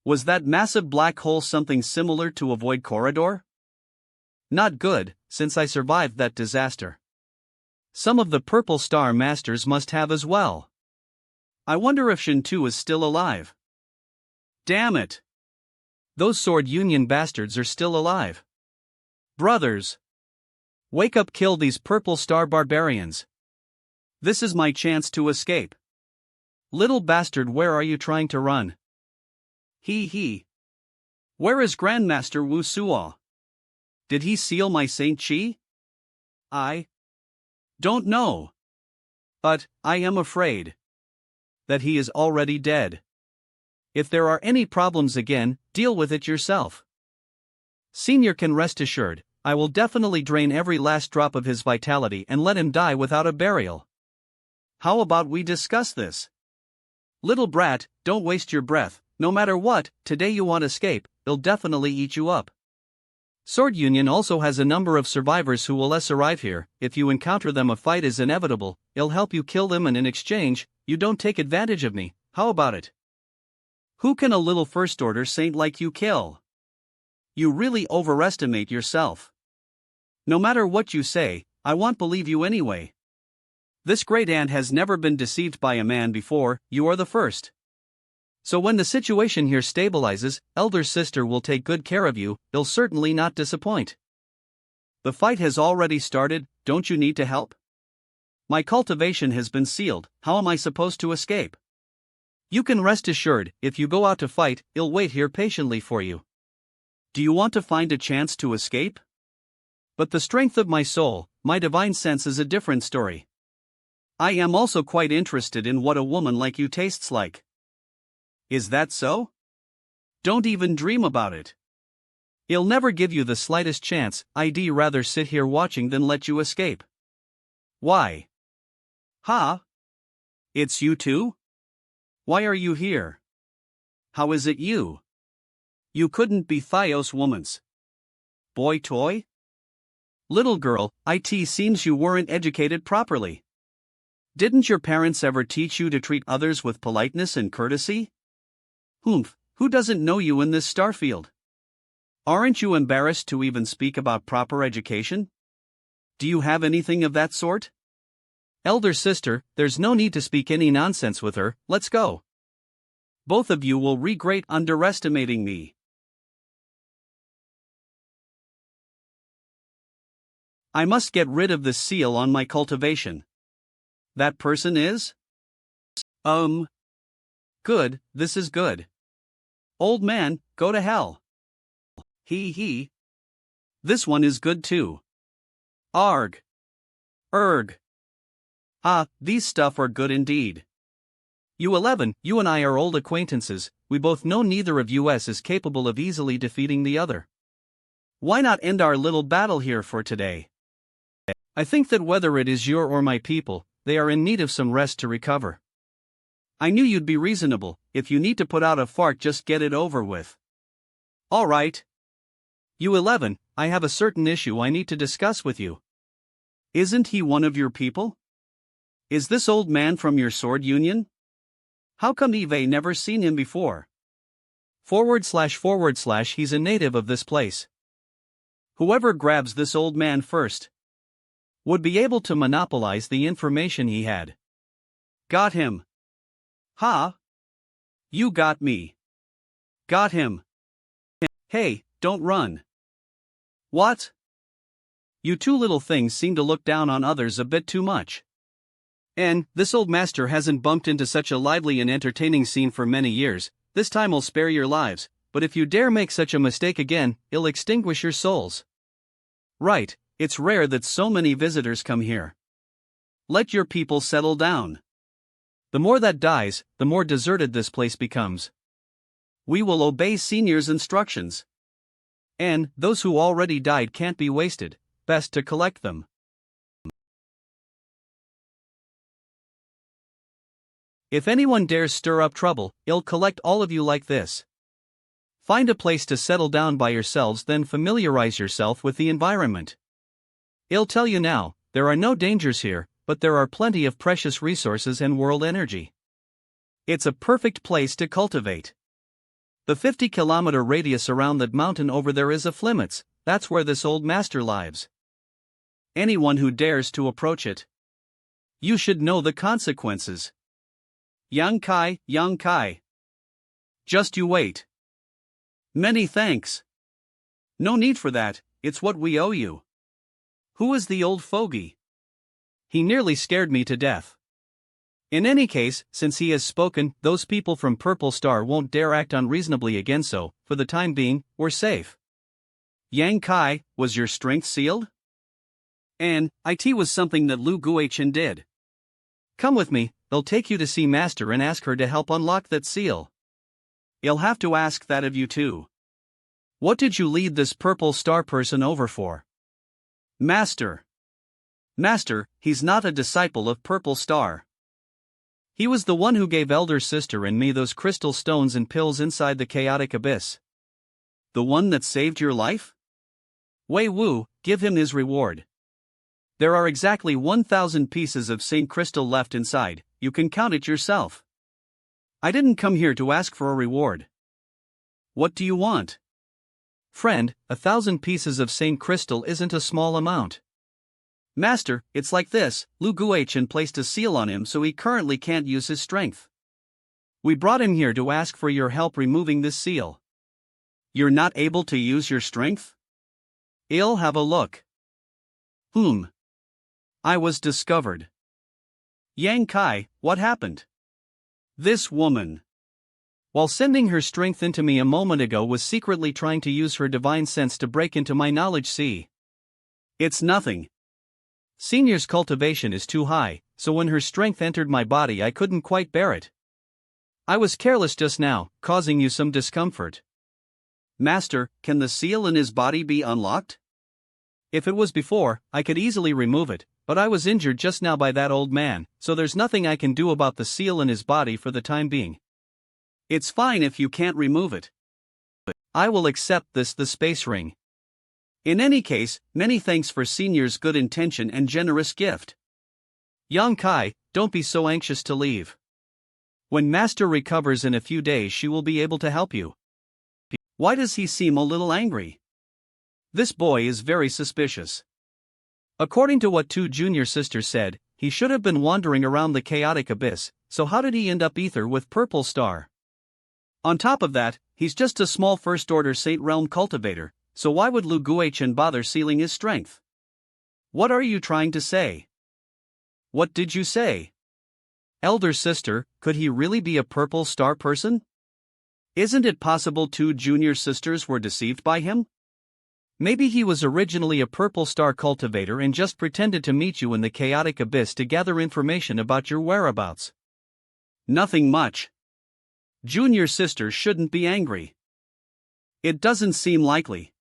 Was that massive black hole something similar to a void corridor? Not good, since I survived that disaster. Some of the Purple Star Masters must have as well. I wonder if Shin 2 is still alive. Damn it! Those Sword Union bastards are still alive. Brothers! Wake up, kill these Purple Star barbarians. This is my chance to escape. Little bastard, where are you trying to run? Hee hee. Where is Grandmaster Wu Suo? Did he seal my Saint Chi? I don't know. But I am afraid that he is already dead. If there are any problems again, deal with it yourself. Senior can rest assured, I will definitely drain every last drop of his vitality and let him die without a burial. How about we discuss this? Little brat, don't waste your breath. No matter what, today you want escape, they'll definitely eat you up. Sword Union also has a number of survivors who will arrive here. If you encounter them, a fight is inevitable. I'll help you kill them, and in exchange, you don't take advantage of me. How about it? Who can a little first order saint like you kill? You really overestimate yourself. No matter what you say, I won't believe you anyway. This great ant has never been deceived by a man before. You are the first. So when the situation here stabilizes, elder sister will take good care of you. He'll certainly not disappoint. The fight has already started. Don't you need to help? My cultivation has been sealed. How am I supposed to escape? You can rest assured, if you go out to fight, I'll wait here patiently for you. Do you want to find a chance to escape? But the strength of my soul, my divine sense, is a different story. I am also quite interested in what a woman like you tastes like. Is that so? Don't even dream about it. I'll never give you the slightest chance. I'd rather sit here watching than let you escape. Why? Huh? It's you too? Why are you here? How is it you? You couldn't be Thios woman's boy toy? Little girl, it seems you weren't educated properly. Didn't your parents ever teach you to treat others with politeness and courtesy? Humph, who doesn't know you in this starfield? Aren't you embarrassed to even speak about proper education? Do you have anything of that sort? Elder sister, there's no need to speak any nonsense with her. Let's go. Both of you will regret underestimating me. I must get rid of this seal on my cultivation. That person is? Good, this is good. Old man, go to hell. He. This one is good too. Arg. Erg. Ah, these stuff are good indeed. U11, you and I are old acquaintances. We both know neither of us is capable of easily defeating the other. Why not end our little battle here for today? I think that whether it is your or my people, they are in need of some rest to recover. I knew you'd be reasonable. If you need to put out a fart, just get it over with. All right. U11, I have a certain issue I need to discuss with you. Isn't he one of your people? Is this old man from your sword union? How come Eve never seen him before? / he's a native of this place. Whoever grabs this old man first would be able to monopolize the information he had. Got him. Ha! You got me. Got him. Hey, don't run. What? You two little things seem to look down on others a bit too much. And this old master hasn't bumped into such a lively and entertaining scene for many years. This time I'll spare your lives, but if you dare make such a mistake again, it'll extinguish your souls. Right, it's rare that so many visitors come here. Let your people settle down. The more that dies, the more deserted this place becomes. We will obey senior's instructions. And those who already died can't be wasted, best to collect them. If anyone dares stir up trouble, I'll collect all of you like this. Find a place to settle down by yourselves, then familiarize yourself with the environment. I'll tell you now, there are no dangers here, but there are plenty of precious resources and world energy. It's a perfect place to cultivate. The 50-kilometer radius around that mountain over there is off limits. That's where this old master lives. Anyone who dares to approach it, you should know the consequences. Yang Kai. Just you wait. Many thanks. No need for that, it's what we owe you. Who is the old fogey? He nearly scared me to death. In any case, since he has spoken, those people from Purple Star won't dare act unreasonably again, so, for the time being, we're safe. Yang Kai, was your strength sealed? And, it was something that Lu Guichen did. Come with me, they'll take you to see Master and ask her to help unlock that seal. I'll have to ask that of you too. What did you lead this Purple Star person over for? Master, he's not a disciple of Purple Star. He was the one who gave Elder Sister and me those crystal stones and pills inside the chaotic abyss. The one that saved your life? Wei Wu, give him his reward. There are exactly 1,000 pieces of Saint Crystal left inside, you can count it yourself. I didn't come here to ask for a reward. What do you want? Friend, 1,000 pieces of Saint Crystal isn't a small amount. Master, it's like this, Lu Guichen placed a seal on him so he currently can't use his strength. We brought him here to ask for your help removing this seal. You're not able to use your strength? I'll have a look. I was discovered. Yang Kai, what happened? This woman, while sending her strength into me a moment ago, was secretly trying to use her divine sense to break into my knowledge sea. It's nothing. Senior's cultivation is too high, so when her strength entered my body I couldn't quite bear it. I was careless just now, causing you some discomfort. Master, can the seal in his body be unlocked? If it was before, I could easily remove it, but I was injured just now by that old man, so there's nothing I can do about the seal in his body for the time being. It's fine if you can't remove it. I will accept the space ring. In any case, many thanks for Senior's good intention and generous gift. Yang Kai, don't be so anxious to leave. When Master recovers in a few days she will be able to help you. Why does he seem a little angry? This boy is very suspicious. According to what two junior sisters said, he should have been wandering around the chaotic abyss, so how did he end up ether with Purple Star? On top of that, he's just a small first-order Saint Realm cultivator, so why would Lu Guichen bother sealing his strength? What are you trying to say? What did you say? Elder Sister, could he really be a Purple Star person? Isn't it possible two junior sisters were deceived by him? Maybe he was originally a Purple Star cultivator and just pretended to meet you in the chaotic abyss to gather information about your whereabouts. Nothing much. Junior sister shouldn't be angry. It doesn't seem likely.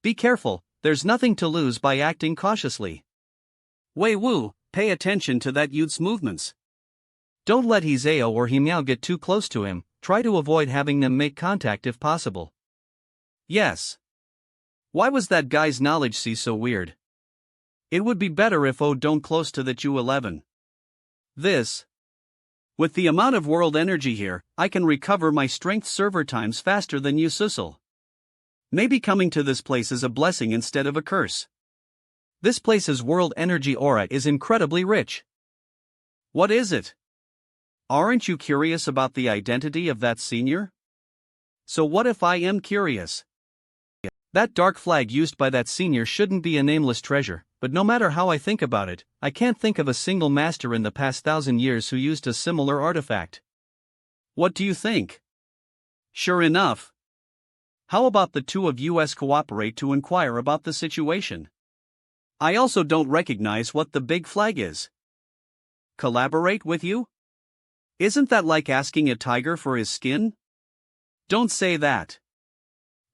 Be careful, there's nothing to lose by acting cautiously. Wei Wu, pay attention to that youth's movements. Don't let Hizeo or Himiao get too close to him, try to avoid having them make contact if possible. Yes. Why was that guy's knowledge sea so weird? It would be better if don't close to that U11. With the amount of world energy here, I can recover my strength server times faster than you Sussel. Maybe coming to this place is a blessing instead of a curse. This place's world energy aura is incredibly rich. What is it? Aren't you curious about the identity of that senior? So what if I am curious? That dark flag used by that senior shouldn't be a nameless treasure, but no matter how I think about it, I can't think of a single master in the past 1,000 years who used a similar artifact. What do you think? Sure enough. How about the two of us cooperate to inquire about the situation? I also don't recognize what the big flag is. Collaborate with you? Isn't that like asking a tiger for his skin? Don't say that.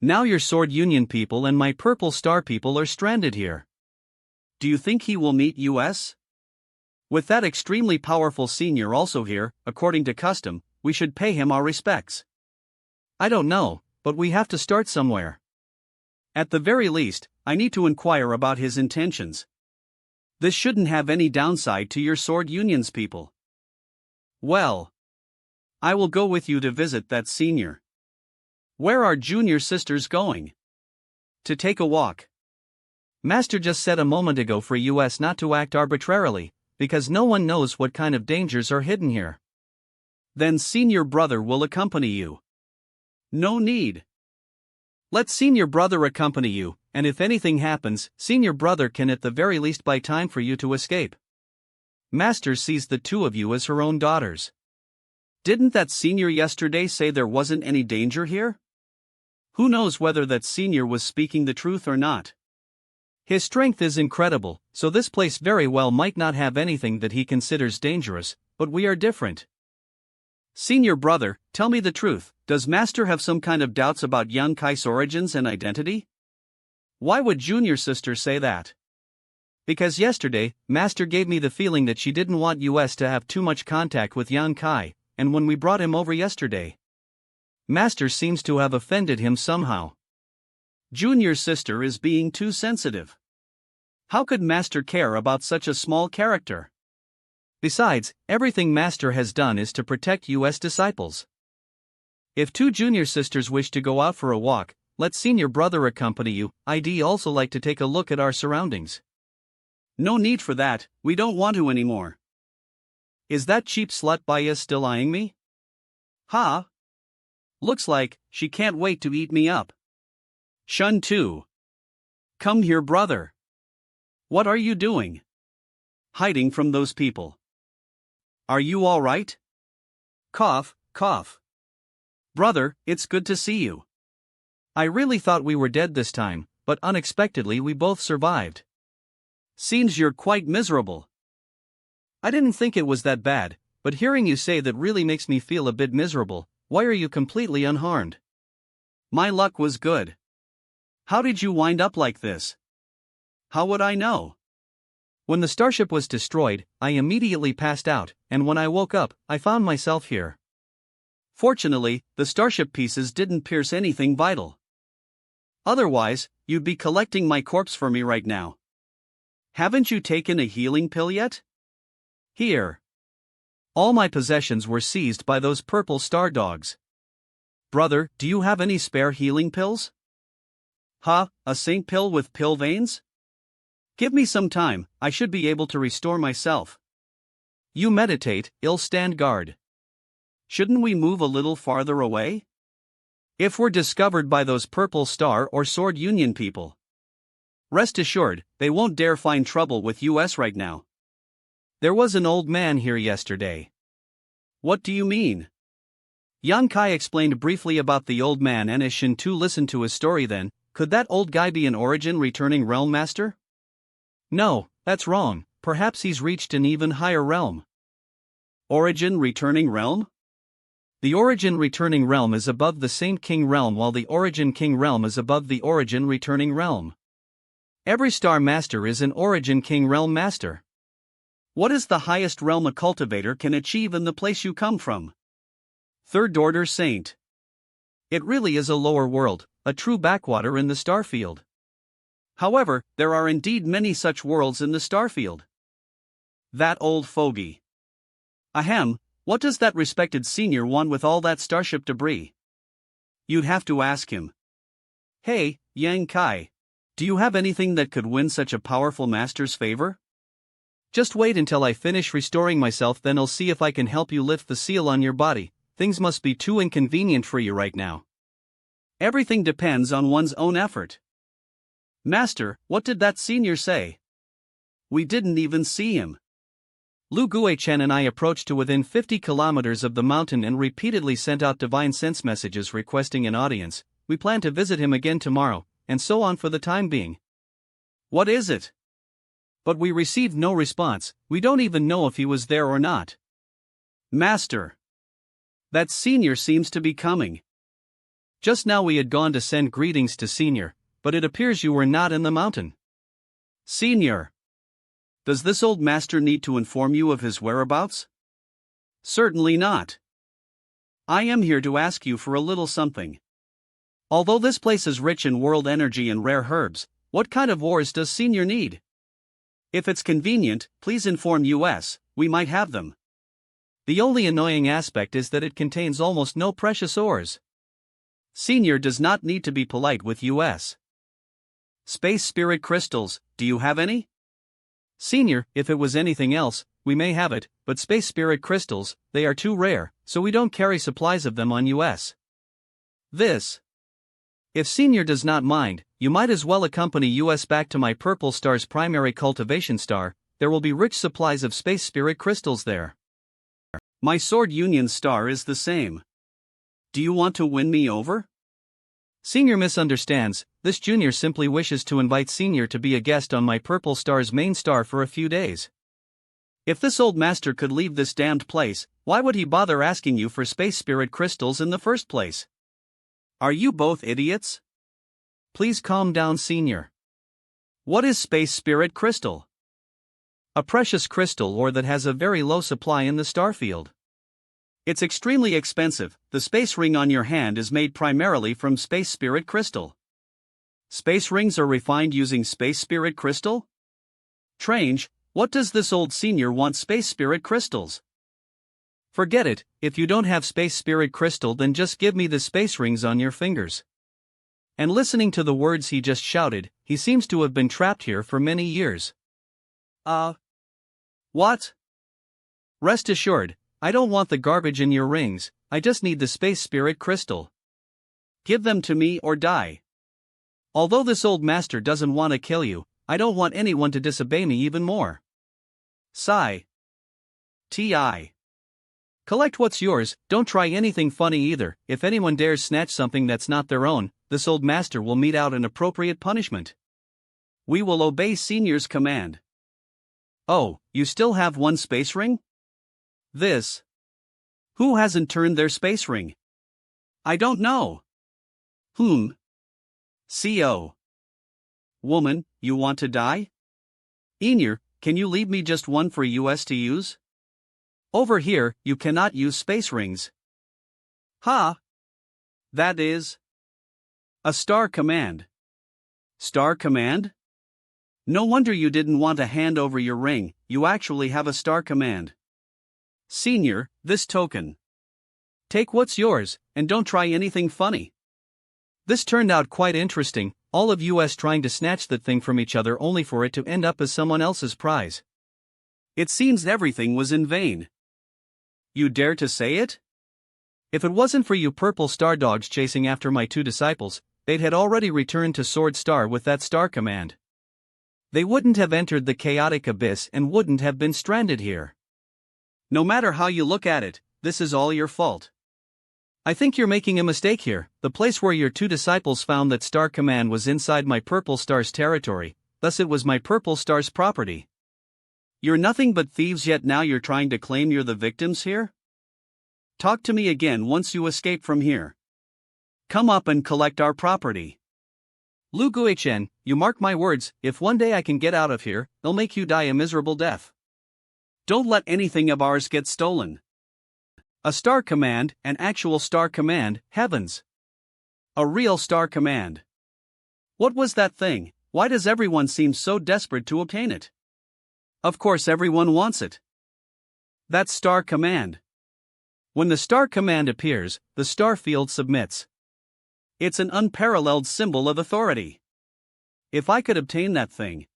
Now your Sword Union people and my Purple Star people are stranded here. Do you think he will meet us? With that extremely powerful senior also here, according to custom, we should pay him our respects. I don't know, but we have to start somewhere. At the very least, I need to inquire about his intentions. This shouldn't have any downside to your Sword Union's people. Well, I will go with you to visit that senior. Where are junior sisters going? To take a walk. Master just said a moment ago for us not to act arbitrarily, because no one knows what kind of dangers are hidden here. Then senior brother will accompany you. No need. Let senior brother accompany you, and if anything happens, senior brother can at the very least buy time for you to escape. Master sees the two of you as her own daughters. Didn't that senior yesterday say there wasn't any danger here? Who knows whether that senior was speaking the truth or not? His strength is incredible, so this place very well might not have anything that he considers dangerous, but we are different. Senior brother, tell me the truth, does Master have some kind of doubts about young Kai's origins and identity? Why would junior sister say that? Because yesterday, Master gave me the feeling that she didn't want us to have too much contact with young Kai, and when we brought him over yesterday, Master seems to have offended him somehow. Junior sister is being too sensitive. How could Master care about such a small character? Besides, everything Master has done is to protect us disciples. If two junior sisters wish to go out for a walk, let senior brother accompany you. I'd also like to take a look at our surroundings. No need for that, we don't want to anymore. Is that cheap slut by us still eyeing me? Ha! Looks like she can't wait to eat me up. Shun too. Come here, brother. What are you doing? Hiding from those people. Are you all right? Cough, cough. Brother, it's good to see you. I really thought we were dead this time, but unexpectedly we both survived. Seems you're quite miserable. I didn't think it was that bad, but hearing you say that really makes me feel a bit miserable. Why are you completely unharmed? My luck was good. How did you wind up like this? How would I know? When the starship was destroyed, I immediately passed out, and when I woke up, I found myself here. Fortunately, the starship pieces didn't pierce anything vital. Otherwise, you'd be collecting my corpse for me right now. Haven't you taken a healing pill yet? Here. All my possessions were seized by those purple star dogs. Brother, do you have any spare healing pills? Ha, a saint pill with pill veins? Give me some time, I should be able to restore myself. You meditate, I'll stand guard. Shouldn't we move a little farther away? If we're discovered by those Purple Star or Sword Union people, rest assured, they won't dare find trouble with us right now. There was an old man here yesterday. What do you mean? Yang Kai explained briefly about the old man, and as Shin Tu listened to his story. Then, could that old guy be an origin returning realm master? No, that's wrong, perhaps he's reached an even higher realm. Origin returning realm? The origin returning realm is above the Saint King realm, while the origin king realm is above the origin returning realm. Every star master is an origin king realm master. What is the highest realm a cultivator can achieve in the place you come from? Third order saint. It really is a lower world, a true backwater in the starfield. However, there are indeed many such worlds in the starfield. That old fogey. Ahem, what does that respected senior want with all that starship debris? You'd have to ask him. Hey, Yang Kai. Do you have anything that could win such a powerful master's favor? Just wait until I finish restoring myself, then I'll see if I can help you lift the seal on your body. Things must be too inconvenient for you right now. Everything depends on one's own effort. Master, what did that senior say? We didn't even see him. Lu Guichen and I approached to within 50 kilometers of the mountain and repeatedly sent out divine sense messages requesting an audience. We plan to visit him again tomorrow, and so on for the time being. What is it? But we received no response. We don't even know if he was there or not. Master. That senior seems to be coming. Just now we had gone to send greetings to senior, but it appears you were not in the mountain. Senior. Does this old master need to inform you of his whereabouts? Certainly not. I am here to ask you for a little something. Although this place is rich in world energy and rare herbs, what kind of ores does senior need? If it's convenient, please inform us, we might have them. The only annoying aspect is that it contains almost no precious ores. Senior does not need to be polite with us. Space spirit crystals, do you have any? Senior, if it was anything else, we may have it, but space spirit crystals, they are too rare, so we don't carry supplies of them on us. This. If Senior does not mind, you might as well accompany us back to my Purple Star's primary cultivation star. There will be rich supplies of space spirit crystals there. My Sword Union star is the same. Do you want to win me over? Senior misunderstands. This junior simply wishes to invite Senior to be a guest on my Purple Star's main star for a few days. If this old master could leave this damned place, why would he bother asking you for space spirit crystals in the first place? Are you both idiots? Please calm down, Senior. What is space spirit crystal? A precious crystal ore that has a very low supply in the star field. It's extremely expensive. The space ring on your hand is made primarily from space spirit crystal. Space rings are refined using space spirit crystal? Strange, what does this old senior want space spirit crystals? Forget it, if you don't have space spirit crystal then just give me the space rings on your fingers. And listening to the words he just shouted, he seems to have been trapped here for many years. What? Rest assured, I don't want the garbage in your rings, I just need the space spirit crystal. Give them to me or die. Although this old master doesn't want to kill you, I don't want anyone to disobey me even more. Sigh. T.I. Collect what's yours, don't try anything funny either. If anyone dares snatch something that's not their own, this old master will mete out an appropriate punishment. We will obey Senior's command. Oh, you still have one space ring? This. Who hasn't turned their space ring? I don't know. Whom? CO. Woman, you want to die? Enir, can you leave me just one for us to use? Over here, you cannot use space rings. Ha! That is a star command. Star command? No wonder you didn't want to hand over your ring, you actually have a star command. Senior, this token. Take what's yours, and don't try anything funny. This turned out quite interesting, all of us trying to snatch that thing from each other only for it to end up as someone else's prize. It seems everything was in vain. You dare to say it? If it wasn't for you purple star dogs chasing after my two disciples, they'd had already returned to Sword Star with that star command. They wouldn't have entered the chaotic abyss and wouldn't have been stranded here. No matter how you look at it, this is all your fault. I think you're making a mistake here. The place where your two disciples found that star command was inside my Purple Star's territory, thus it was my Purple Star's property. You're nothing but thieves, yet now you're trying to claim you're the victims here? Talk to me again once you escape from here. Come up and collect our property. Lu Guichen, you mark my words, if one day I can get out of here, they'll make you die a miserable death. Don't let anything of ours get stolen. A star command, an actual star command, heavens. A real star command. What was that thing? Why does everyone seem so desperate to obtain it? Of course everyone wants it. That's star command. When the star command appears, the star field submits. It's an unparalleled symbol of authority. If I could obtain that thing.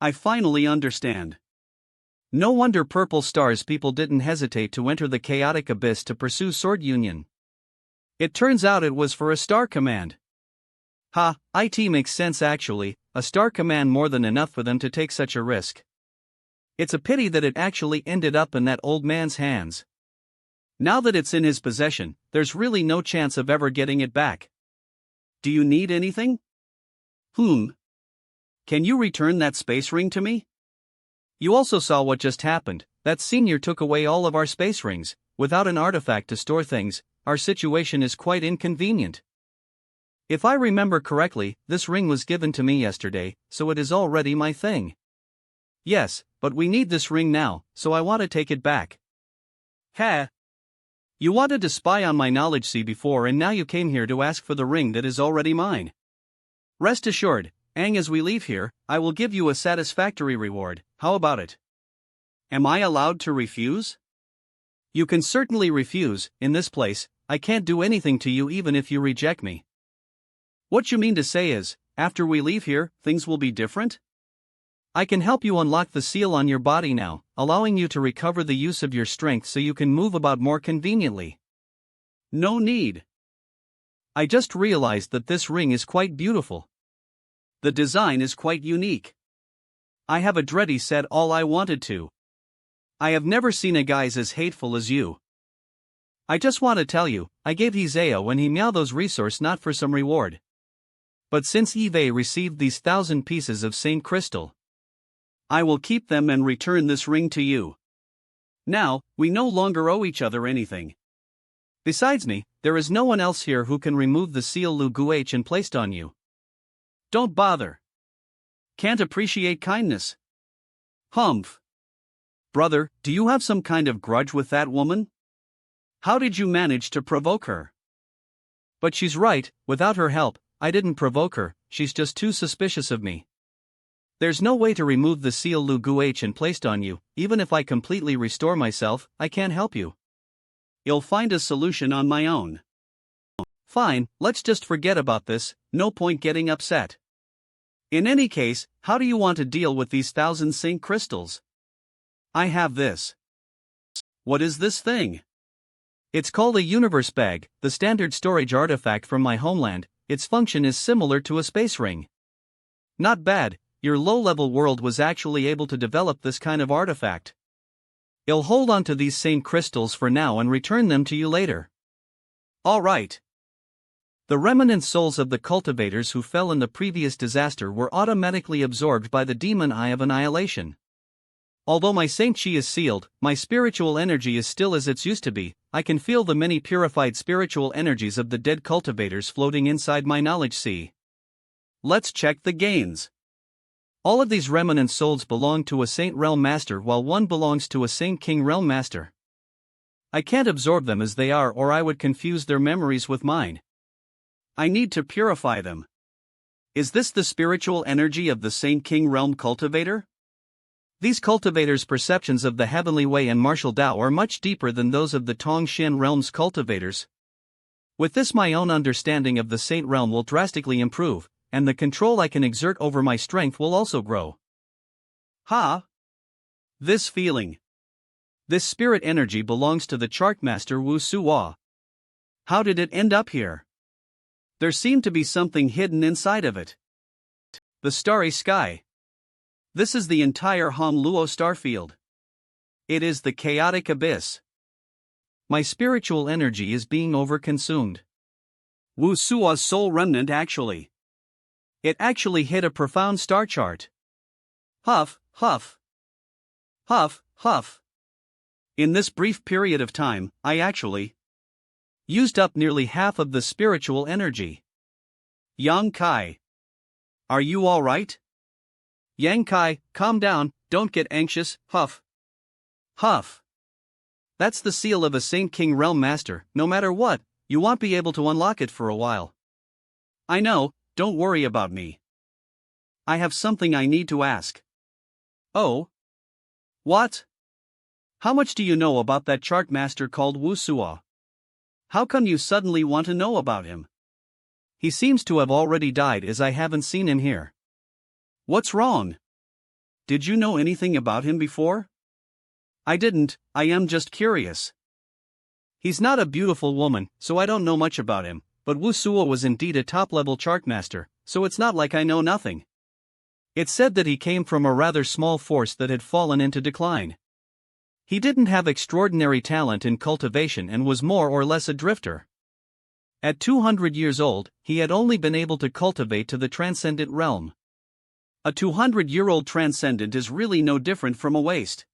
I finally understand. No wonder Purple Star's people didn't hesitate to enter the chaotic abyss to pursue Sword Union. It turns out it was for a star command. Ha, it makes sense actually, a star command more than enough for them to take such a risk. It's a pity that it actually ended up in that old man's hands. Now that it's in his possession, there's really no chance of ever getting it back. Do you need anything? Can you return that space ring to me? You also saw what just happened. That senior took away all of our space rings. Without an artifact to store things, our situation is quite inconvenient. If I remember correctly, this ring was given to me yesterday, so it is already my thing. Yes, but we need this ring now, so I want to take it back. Ha! You wanted to spy on my knowledge sea before, and now you came here to ask for the ring that is already mine. Rest assured, as we leave here, I will give you a satisfactory reward. How about it? Am I allowed to refuse? You can certainly refuse. In this place, I can't do anything to you even if you reject me. What you mean to say is, after we leave here, things will be different? I can help you unlock the seal on your body now, allowing you to recover the use of your strength so you can move about more conveniently. No need. I just realized that this ring is quite beautiful. The design is quite unique. I have already said all I wanted to. I have never seen a guy as hateful as you. I just want to tell you, I gave Isaiah when he meowed those resource not for some reward. But since Eve received these 1,000 pieces of Saint Crystal, I will keep them and return this ring to you. Now, we no longer owe each other anything. Besides me, there is no one else here who can remove the seal Lu Guh and placed on you. Don't bother. Can't appreciate kindness. Humph. Brother, do you have some kind of grudge with that woman? How did you manage to provoke her? But she's right, without her help, I didn't provoke her, she's just too suspicious of me. There's no way to remove the seal Lu Guh and placed on you, even if I completely restore myself, I can't help you. You'll find a solution on my own. Fine, let's just forget about this, no point getting upset. In any case, how do you want to deal with these 1,000 Saint Crystals? I have this. What is this thing? It's called a universe bag, the standard storage artifact from my homeland. Its function is similar to a space ring. Not bad, your low-level world was actually able to develop this kind of artifact. I'll hold on to these Saint Crystals for now and return them to you later. Alright. The remnant souls of the cultivators who fell in the previous disaster were automatically absorbed by the demon eye of annihilation. Although my Saint Chi is sealed, my spiritual energy is still as it used to be. I can feel the many purified spiritual energies of the dead cultivators floating inside my knowledge sea. Let's check the gains. All of these remnant souls belong to a Saint Realm Master while one belongs to a Saint King Realm Master. I can't absorb them as they are or I would confuse their memories with mine. I need to purify them. Is this the spiritual energy of the Saint King Realm cultivator? These cultivators' perceptions of the heavenly way and martial Tao are much deeper than those of the Tong Shan Realm's cultivators. With this, my own understanding of the Saint Realm will drastically improve, and the control I can exert over my strength will also grow. This feeling. This spirit energy belongs to the Chartmaster Wu Suwa. How did it end up here? There seemed to be something hidden inside of it. The starry sky. This is the entire Hom Luo starfield. It is the chaotic abyss. My spiritual energy is being overconsumed. Wu Sua's soul remnant actually. It actually hit a profound star chart. Huff, huff. Huff, huff. In this brief period of time, I actually used up nearly half of the spiritual energy. Yang Kai. Are you alright? Yang Kai, calm down, don't get anxious, huff. Huff. That's the seal of a Saint King Realm Master, no matter what, you won't be able to unlock it for a while. I know, don't worry about me. I have something I need to ask. Oh? What? How much do you know about that chart master called Wu Suo? How come you suddenly want to know about him? He seems to have already died as I haven't seen him here. What's wrong? Did you know anything about him before? I didn't, I am just curious. He's not a beautiful woman, so I don't know much about him, but Wu Suo was indeed a top-level chart master, so it's not like I know nothing. It said that he came from a rather small force that had fallen into decline. He didn't have extraordinary talent in cultivation and was more or less a drifter. At 200 years old, he had only been able to cultivate to the transcendent realm. A 200-year-old transcendent is really no different from a waste.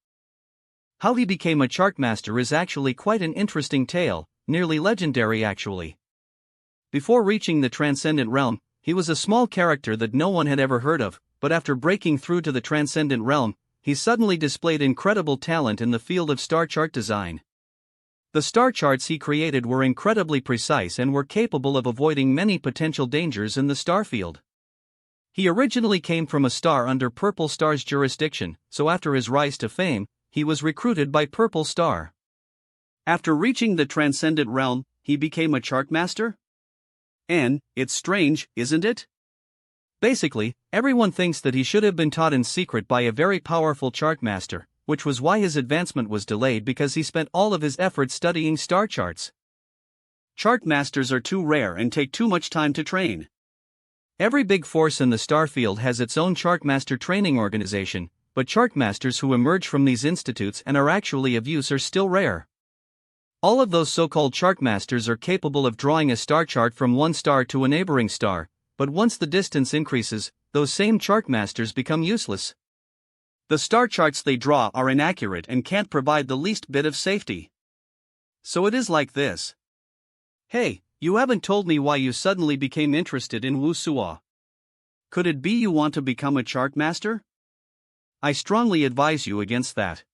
How he became a chartmaster is actually quite an interesting tale, nearly legendary actually. Before reaching the transcendent realm, he was a small character that no one had ever heard of, but after breaking through to the transcendent realm, he suddenly displayed incredible talent in the field of star chart design. The star charts he created were incredibly precise and were capable of avoiding many potential dangers in the star field. He originally came from a star under Purple Star's jurisdiction, so after his rise to fame, he was recruited by Purple Star. After reaching the transcendent realm, he became a chartmaster? And, it's strange, isn't it? Basically, everyone thinks that he should have been taught in secret by a very powerful chartmaster, which was why his advancement was delayed because he spent all of his efforts studying star charts. Chartmasters are too rare and take too much time to train. Every big force in the star field has its own chartmaster training organization, but chartmasters who emerge from these institutes and are actually of use are still rare. All of those so-called chartmasters are capable of drawing a star chart from one star to a neighboring star, but once the distance increases, those same chartmasters become useless. The star charts they draw are inaccurate and can't provide the least bit of safety. So it is like this. Hey, you haven't told me why you suddenly became interested in wuxia. Could it be you want to become a chartmaster? I strongly advise you against that.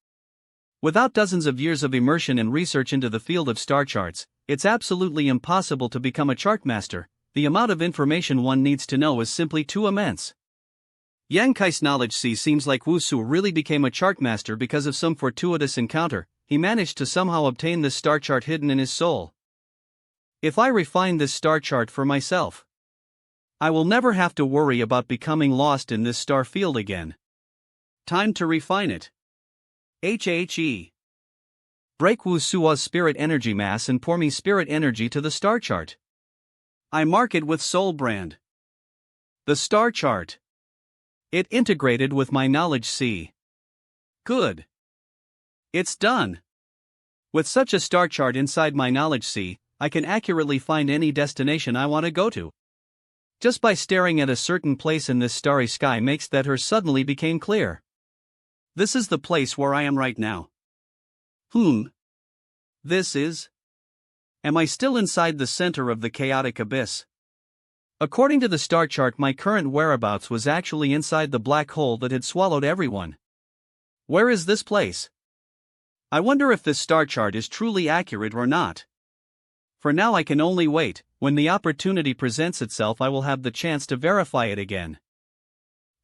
Without dozens of years of immersion and research into the field of star charts, it's absolutely impossible to become a chartmaster. The amount of information one needs to know is simply too immense. Yang Kai's knowledge seems like Wusu really became a chartmaster because of some fortuitous encounter. He managed to somehow obtain this star chart hidden in his soul. If I refine this star chart for myself, I will never have to worry about becoming lost in this star field again. Time to refine it. HHE. Break Wusua's spirit energy mass and pour me spirit energy to the star chart. I mark it with Soul Brand. The star chart. It integrated with my knowledge C. Good. It's done. With such a star chart inside my knowledge C, I can accurately find any destination I want to go to. Just by staring at a certain place in this starry sky makes that her suddenly became clear. This is the place where I am right now. This is? Am I still inside the center of the chaotic abyss? According to the star chart, my current whereabouts was actually inside the black hole that had swallowed everyone. Where is this place? I wonder if this star chart is truly accurate or not. For now I can only wait. When the opportunity presents itself I will have the chance to verify it again.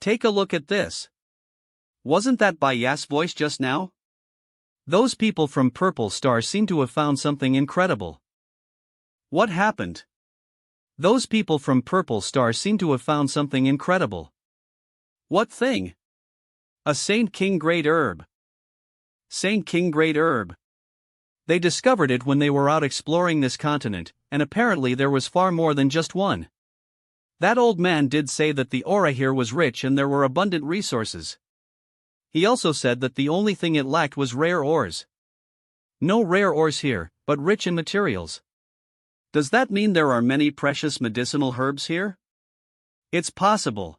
Take a look at this. Wasn't that by Yas' voice just now? Those people from Purple Star seem to have found something incredible. What happened? Those people from Purple Star seem to have found something incredible. What thing? A Saint King Great Herb. Saint King Great Herb. They discovered it when they were out exploring this continent, and apparently there was far more than just one. That old man did say that the aura here was rich and there were abundant resources. He also said that the only thing it lacked was rare ores. No rare ores here, but rich in materials. Does that mean there are many precious medicinal herbs here? It's possible.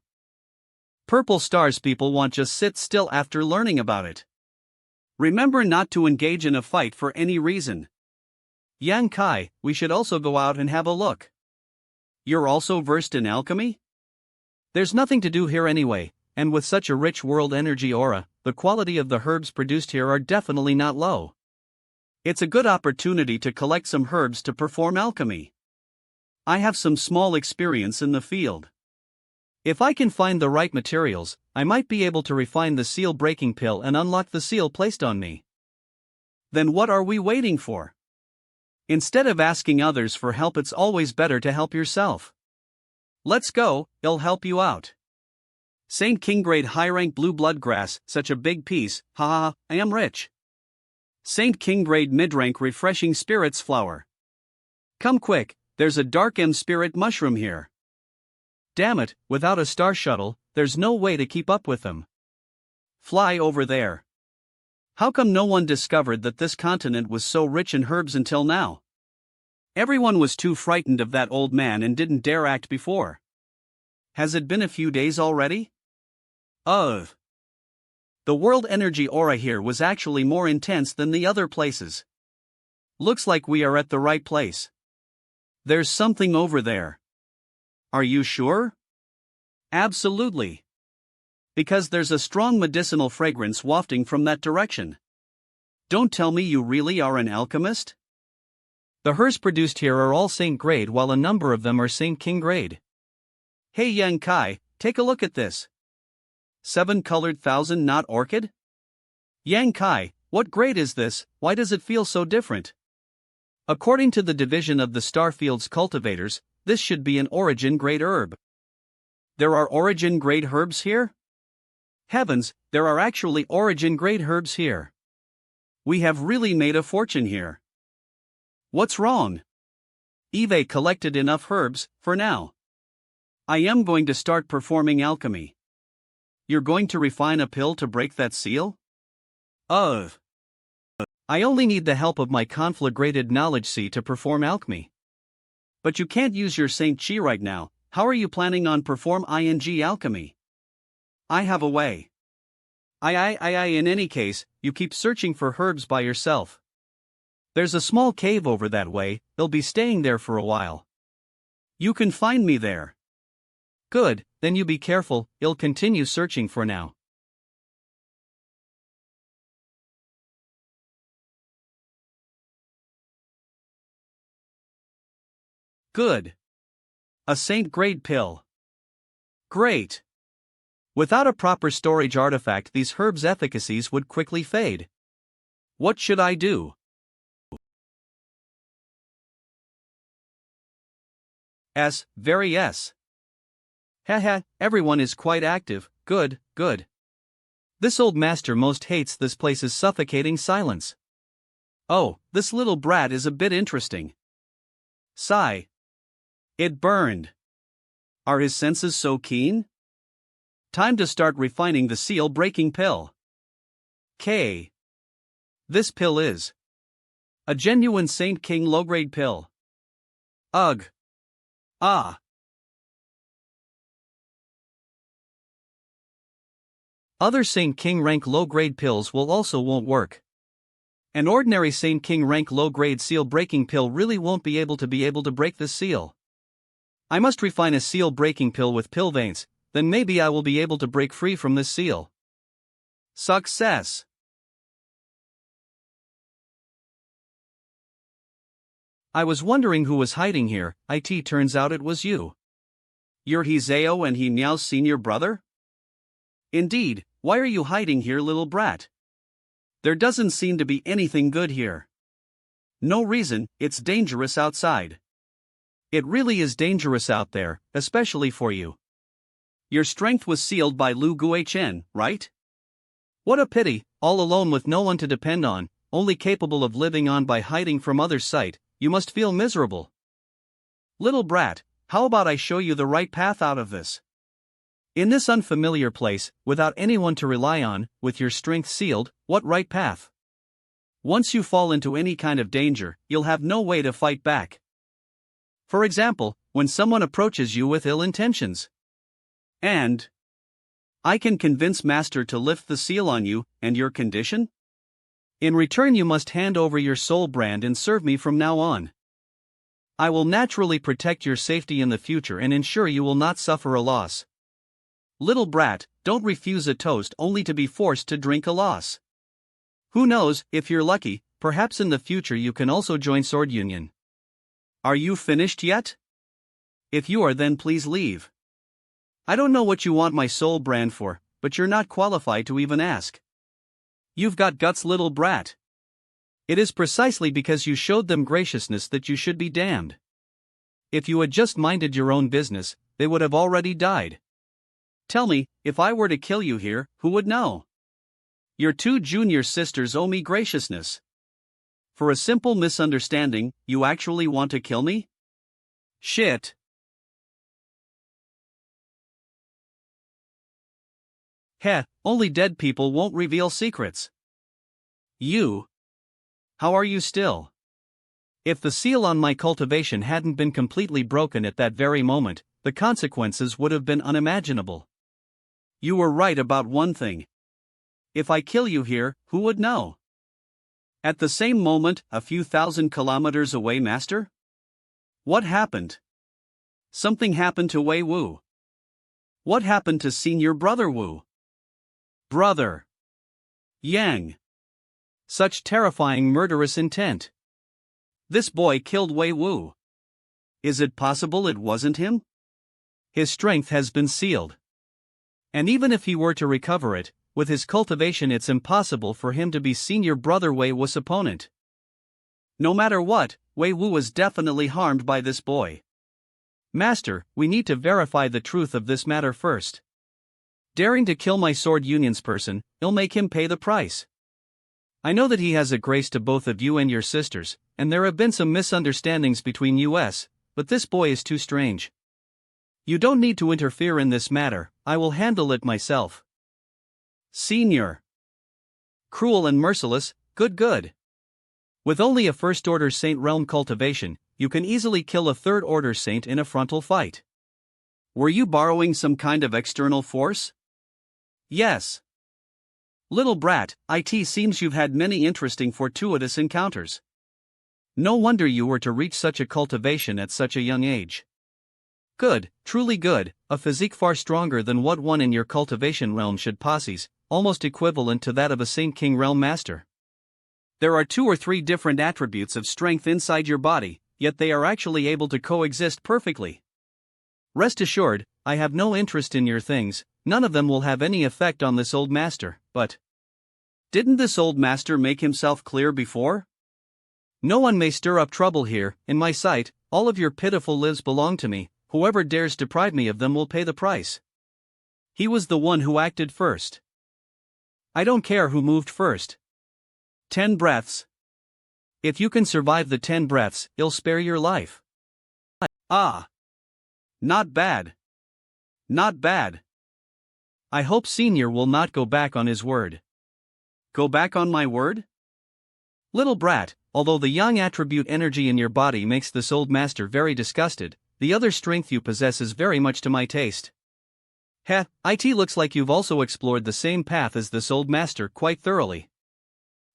Purple Star's people won't just sit still after learning about it. Remember not to engage in a fight for any reason. Yang Kai, we should also go out and have a look. You're also versed in alchemy? There's nothing to do here anyway, and with such a rich world energy aura, the quality of the herbs produced here are definitely not low. It's a good opportunity to collect some herbs to perform alchemy. I have some small experience in the field. If I can find the right materials, I might be able to refine the seal-breaking pill and unlock the seal placed on me. Then what are we waiting for? Instead of asking others for help, it's always better to help yourself. Let's go, it'll help you out. Saint King Grade high-rank blue blood grass, such a big piece, haha, I am rich. Saint King Grade mid-rank refreshing spirits flower. Come quick, there's a dark M spirit mushroom here. Damn it, without a star shuttle, there's no way to keep up with them. Fly over there. How come no one discovered that this continent was so rich in herbs until now? Everyone was too frightened of that old man and didn't dare act before. Has it been a few days already? Ugh. The world energy aura here was actually more intense than the other places. Looks like we are at the right place. There's something over there. Are you sure? Absolutely. Because there's a strong medicinal fragrance wafting from that direction. Don't tell me you really are an alchemist? The herbs produced here are all Saint grade while a number of them are Saint King grade. Hey Yang Kai, take a look at this. 7-colored thousand knot orchid? Yang Kai, what grade is this? Why does it feel so different? According to the division of the Starfield's cultivators, this should be an origin grade herb. There are origin grade herbs here? Heavens, there are actually origin grade herbs here. We have really made a fortune here. What's wrong? Eve collected enough herbs, for now. I am going to start performing alchemy. You're going to refine a pill to break that seal? Ugh. I only need the help of my conflagrated knowledge C to perform alchemy. But you can't use your Saint Chi right now. How are you planning on perform ing alchemy? I have a way. In any case, you keep searching for herbs by yourself. There's a small cave over that way, they'll be staying there for a while. You can find me there. Good, then you be careful, I'll continue searching for now. Good. A Saint grade pill. Great. Without a proper storage artifact, these herbs' efficacies would quickly fade. What should I do? Very S. Haha, everyone is quite active, good. This old master most hates this place's suffocating silence. Oh, this little brat is a bit interesting. Sigh. It burned. Are his senses so keen? Time to start refining the seal-breaking pill. K. This pill is a genuine Saint King low-grade pill. Ugh. Ah. Other Saint King rank low-grade pills won't work. An ordinary Saint King rank low-grade seal-breaking pill really won't be able to break this seal. I must refine a seal-breaking pill with pill veins, then maybe I will be able to break free from this seal. Success! I was wondering who was hiding here. It turns out it was you. You're Hizeo and He Miao's senior brother? Indeed, why are you hiding here, little brat? There doesn't seem to be anything good here. No reason, it's dangerous outside. It really is dangerous out there, especially for you. Your strength was sealed by Lu Guichen, right? What a pity, all alone with no one to depend on, only capable of living on by hiding from others' sight. You must feel miserable. Little brat, how about I show you the right path out of this? In this unfamiliar place, without anyone to rely on, with your strength sealed, what right path? Once you fall into any kind of danger, you'll have no way to fight back. For example, when someone approaches you with ill intentions. And I can convince Master to lift the seal on you, and your condition? In return you must hand over your soul brand and serve me from now on. I will naturally protect your safety in the future and ensure you will not suffer a loss. Little brat, don't refuse a toast only to be forced to drink a loss. Who knows, if you're lucky, perhaps in the future you can also join Sword Union. Are you finished yet? If you are, then please leave. I don't know what you want my soul brand for, but you're not qualified to even ask. You've got guts, little brat. It is precisely because you showed them graciousness that you should be damned. If you had just minded your own business, they would have already died. Tell me, if I were to kill you here, who would know? Your 2 junior sisters owe me graciousness. For a simple misunderstanding, you actually want to kill me? Shit. Heh, only dead people won't reveal secrets. You? How are you still? If the seal on my cultivation hadn't been completely broken at that very moment, the consequences would have been unimaginable. You were right about one thing. If I kill you here, who would know? At the same moment, a few thousand kilometers away, Master? What happened? Something happened to Wei Wu. What happened to Senior Brother Wu? Brother Yang. Such terrifying murderous intent. This boy killed Wei Wu. Is it possible it wasn't him? His strength has been sealed. And even if he were to recover it, with his cultivation it's impossible for him to be Senior Brother Wei Wu's opponent. No matter what, Wei Wu was definitely harmed by this boy. Master, we need to verify the truth of this matter first. Daring to kill my sword union's person, it'll make him pay the price. I know that he has a grace to both of you and your sisters, and there have been some misunderstandings between us, but this boy is too strange. You don't need to interfere in this matter, I will handle it myself. Senior. Cruel and merciless, good. With only a first-order Saint Realm cultivation, you can easily kill a third-order Saint in a frontal fight. Were you borrowing some kind of external force? Yes. Little brat, it seems you've had many interesting fortuitous encounters. No wonder you were to reach such a cultivation at such a young age. Good, truly good, a physique far stronger than what one in your cultivation realm should possess, almost equivalent to that of a Saint King Realm Master. There are 2 or 3 different attributes of strength inside your body, yet they are actually able to coexist perfectly. Rest assured, I have no interest in your things, none of them will have any effect on this old master, but... Didn't this old master make himself clear before? No one may stir up trouble here, in my sight, all of your pitiful lives belong to me, whoever dares deprive me of them will pay the price. He was the one who acted first. I don't care who moved first. 10 breaths. If you can survive the 10 breaths, it'll spare your life. Ah. Not bad. Not bad. I hope Senior will not go back on his word. Go back on my word? Little brat, although the young attribute energy in your body makes this old master very disgusted, the other strength you possess is very much to my taste. Heh, it looks like you've also explored the same path as this old master quite thoroughly.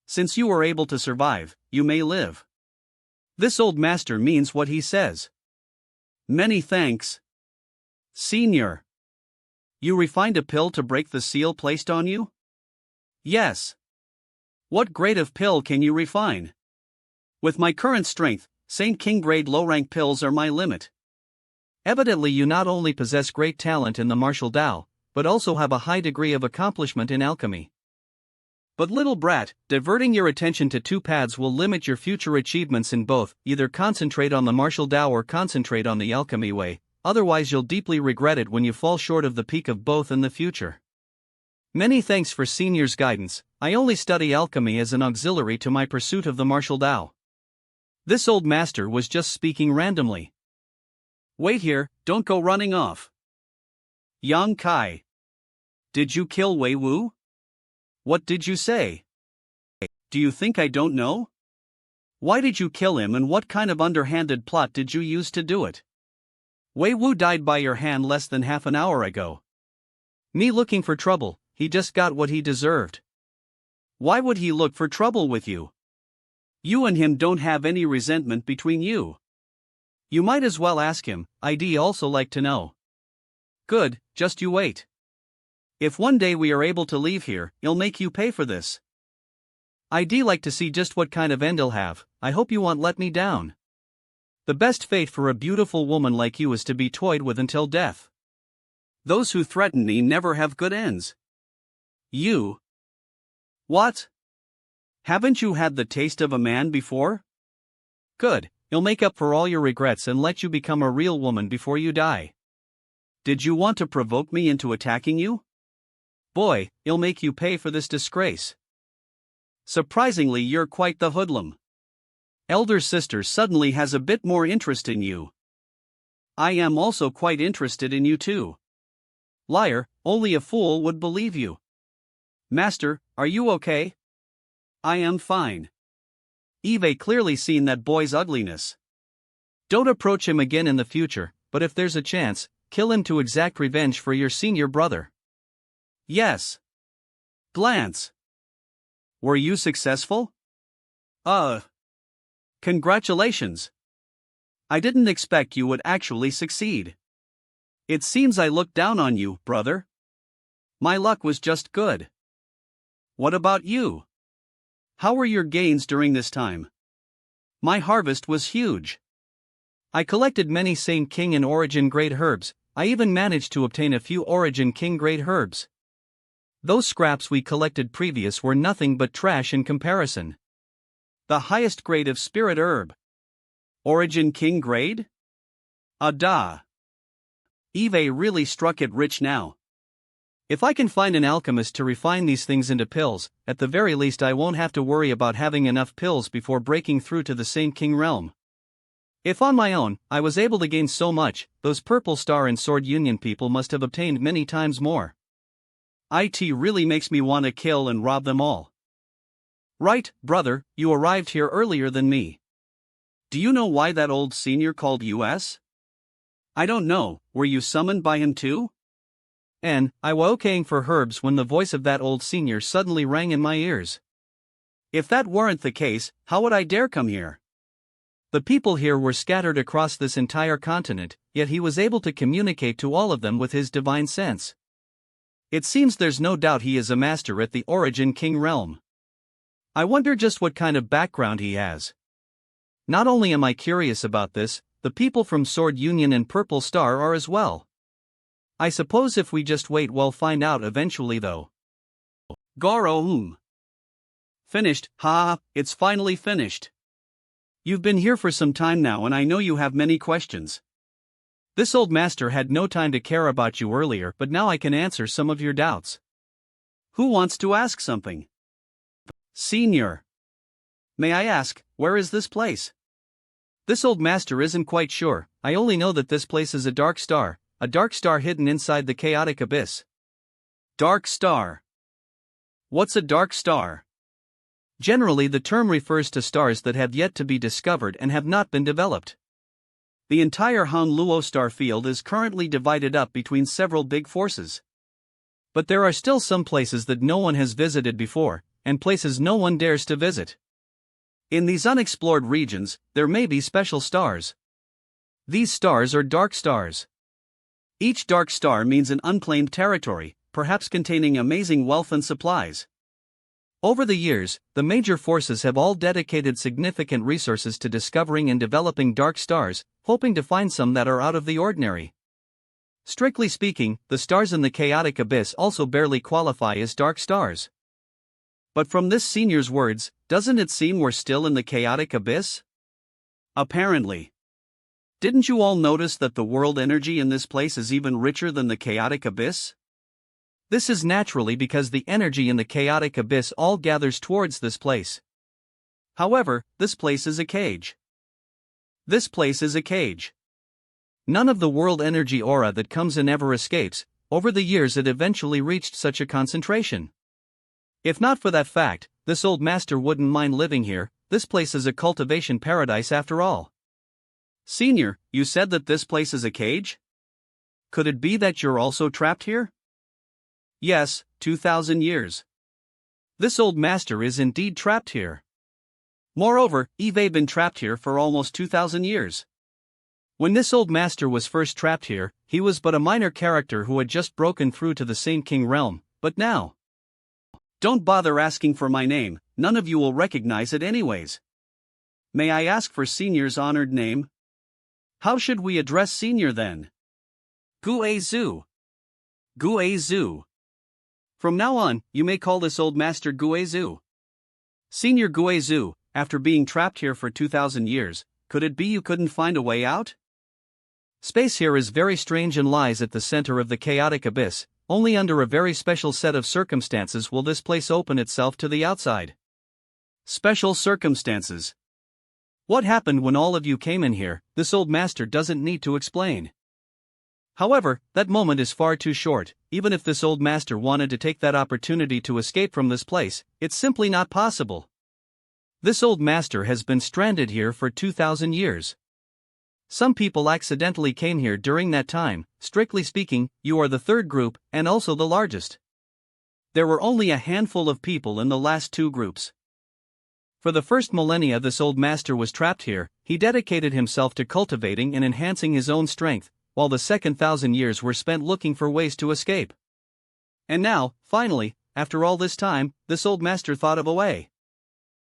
Since you were able to survive, you may live. This old master means what he says. Many thanks. Senior. You refined a pill to break the seal placed on you? Yes. What grade of pill can you refine? With my current strength, Saint King grade low-rank pills are my limit. Evidently you not only possess great talent in the martial Tao, but also have a high degree of accomplishment in alchemy. But little brat, diverting your attention to 2 paths will limit your future achievements in both, either concentrate on the martial Tao or concentrate on the alchemy way, otherwise you'll deeply regret it when you fall short of the peak of both in the future. Many thanks for Senior's guidance, I only study alchemy as an auxiliary to my pursuit of the martial Tao. This old master was just speaking randomly. Wait here, don't go running off. Yang Kai. Did you kill Wei Wu? What did you say? Do you think I don't know? Why did you kill him and what kind of underhanded plot did you use to do it? Wei Wu died by your hand less than half an hour ago. Me looking for trouble, he just got what he deserved. Why would he look for trouble with you? You and him don't have any resentment between you. You might as well ask him, I'd also like to know. Good, just you wait. If one day we are able to leave here, he'll make you pay for this. I'd like to see just what kind of end he'll have, I hope you won't let me down. The best fate for a beautiful woman like you is to be toyed with until death. Those who threaten me never have good ends. You? What? Haven't you had the taste of a man before? Good, he'll make up for all your regrets and let you become a real woman before you die. Did you want to provoke me into attacking you? Boy, he'll make you pay for this disgrace. Surprisingly, you're quite the hoodlum. Elder sister suddenly has a bit more interest in you. I am also quite interested in you too. Liar, Only a fool would believe you. Master, are you okay? I am fine. Eve clearly seen that boy's ugliness. Don't approach him again in the future, but if there's a chance, kill him to exact revenge for your senior brother. Yes. Glance. Were you successful? Congratulations. I didn't expect you would actually succeed. It seems I looked down on you, brother. My luck was just good. What about you? How were your gains during this time? My harvest was huge. I collected many Saint King and Origin grade herbs. I even managed to obtain a few Origin King grade herbs. Those scraps we collected previous were nothing but trash in comparison. The highest grade of spirit herb. Origin King grade? Duh. Eve really struck it rich now. If I can find an alchemist to refine these things into pills, at the very least I won't have to worry about having enough pills before breaking through to the Saint King realm. If on my own, I was able to gain so much, those Purple Star and Sword Union people must have obtained many times more. It really makes me want to kill and rob them all. Right, brother, you arrived here earlier than me. Do you know why that old senior called US? I don't know, were you summoned by him too? And I was okaying for herbs when the voice of that old senior suddenly rang in my ears. If that weren't the case, how would I dare come here? The people here were scattered across this entire continent, yet he was able to communicate to all of them with his divine sense. It seems there's no doubt he is a master at the Origin King realm. I wonder just what kind of background he has. Not only am I curious about this, the people from Sword Union and Purple Star are as well. I suppose if we just wait we'll find out eventually though. Goro. Finished, it's finally finished. You've been here for some time now and I know you have many questions. This old master had no time to care about you earlier, but now I can answer some of your doubts. Who wants to ask something? Senior. May I ask, where is this place? This old master isn't quite sure. I only know that this place is a dark star hidden inside the chaotic abyss. Dark star. What's a dark star? Generally, the term refers to stars that have yet to be discovered and have not been developed. The entire Han Luo star field is currently divided up between several big forces. But there are still some places that no one has visited before, and places no one dares to visit. In these unexplored regions, there may be special stars. These stars are dark stars. Each dark star means an unclaimed territory, perhaps containing amazing wealth and supplies. Over the years, the major forces have all dedicated significant resources to discovering and developing dark stars, hoping to find some that are out of the ordinary. Strictly speaking, the stars in the chaotic abyss also barely qualify as dark stars. But from this senior's words, doesn't it seem we're still in the chaotic abyss? Apparently. Didn't you all notice that the world energy in this place is even richer than the chaotic abyss? This is naturally because the energy in the chaotic abyss all gathers towards this place. However, this place is a cage. This place is a cage. None of the world energy aura that comes in ever escapes. Over the years it eventually reached such a concentration. If not for that fact, this old master wouldn't mind living here. This place is a cultivation paradise after all. Senior, you said that this place is a cage? Could it be that you're also trapped here? Yes, 2,000 years. This old master is indeed trapped here. Moreover, Eve been trapped here for almost 2,000 years. When this old master was first trapped here, he was but a minor character who had just broken through to the Saint King realm, but now... Don't bother asking for my name, none of you will recognize it anyways. May I ask for Senior's honored name? How should we address Senior then? Guizhu. Guizhu. From now on, you may call this old master Guizhu. Senior Guizhu, after being trapped here for 2,000 years, could it be you couldn't find a way out? Space here is very strange and lies at the center of the chaotic abyss. Only under a very special set of circumstances will this place open itself to the outside. Special circumstances. What happened when all of you came in here? This old master doesn't need to explain. However, that moment is far too short. Even if this old master wanted to take that opportunity to escape from this place, it's simply not possible. This old master has been stranded here for 2,000 years. Some people accidentally came here during that time. Strictly speaking, you are the third group, and also the largest. There were only a handful of people in the last two groups. For the first millennia this old master was trapped here. He dedicated himself to cultivating and enhancing his own strength, while the second 1,000 years were spent looking for ways to escape. And now, finally, after all this time, this old master thought of a way.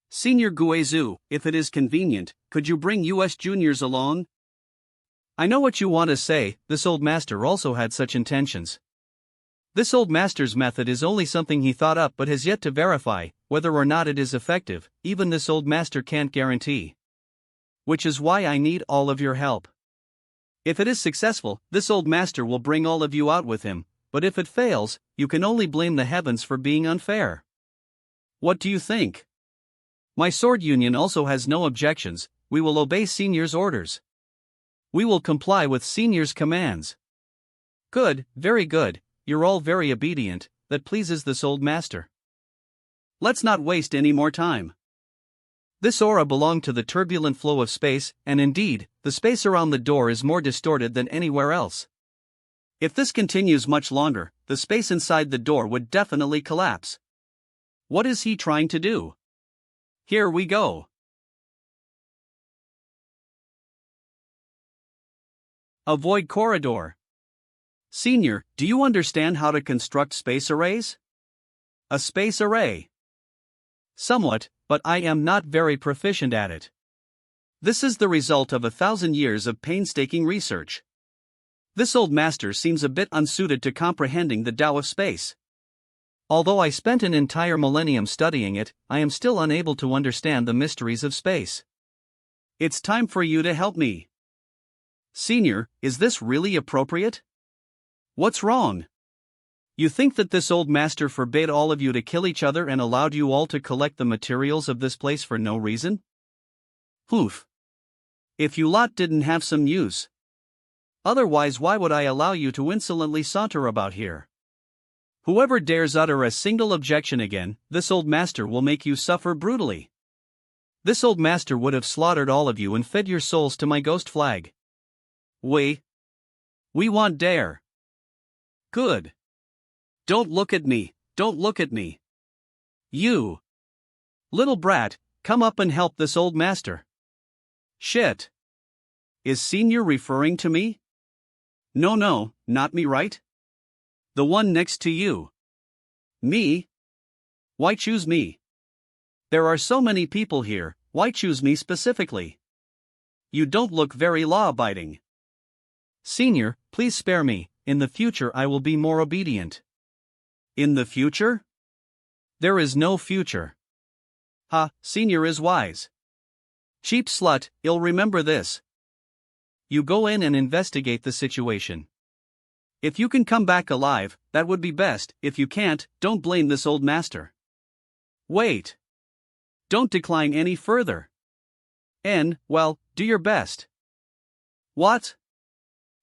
Senior Guizhu, if it is convenient, could you bring US juniors along? I know what you want to say. This old master also had such intentions. This old master's method is only something he thought up but has yet to verify. Whether or not it is effective, even this old master can't guarantee. Which is why I need all of your help. If it is successful, this old master will bring all of you out with him, but if it fails, you can only blame the heavens for being unfair. What do you think? My sword union also has no objections. We will obey Senior's orders. We will comply with Senior's commands. Good, very good, you're all very obedient. That pleases this old master. Let's not waste any more time. This aura belonged to the turbulent flow of space, and indeed, the space around the door is more distorted than anywhere else. If this continues much longer, the space inside the door would definitely collapse. What is he trying to do? Here we go. Avoid corridor. Senior, do you understand how to construct space arrays? A space array. Somewhat, but I am not very proficient at it. This is the result of 1,000 years of painstaking research. This old master seems a bit unsuited to comprehending the Tao of space. Although I spent an entire millennium studying it, I am still unable to understand the mysteries of space. It's time for you to help me. Senior, is this really appropriate? What's wrong? You think that this old master forbade all of you to kill each other and allowed you all to collect the materials of this place for no reason? Poof. If you lot didn't have some use. Otherwise, why would I allow you to insolently saunter about here? Whoever dares utter a single objection again, this old master will make you suffer brutally. This old master would have slaughtered all of you and fed your souls to my ghost flag. We want dare. Good. Don't look at me, don't look at me. You. Little brat, come up and help this old master. Shit. Is Senior referring to me? No, not me, right? The one next to you. Me? Why choose me? There are so many people here, why choose me specifically? You don't look very law-abiding. Senior, please spare me. In the future I will be more obedient. In the future? There is no future. Ha, Senior is wise. Cheap slut, you'll remember this. You go in and investigate the situation. If you can come back alive, that would be best. If you can't, don't blame this old master. Wait. Don't decline any further. Well, do your best. What?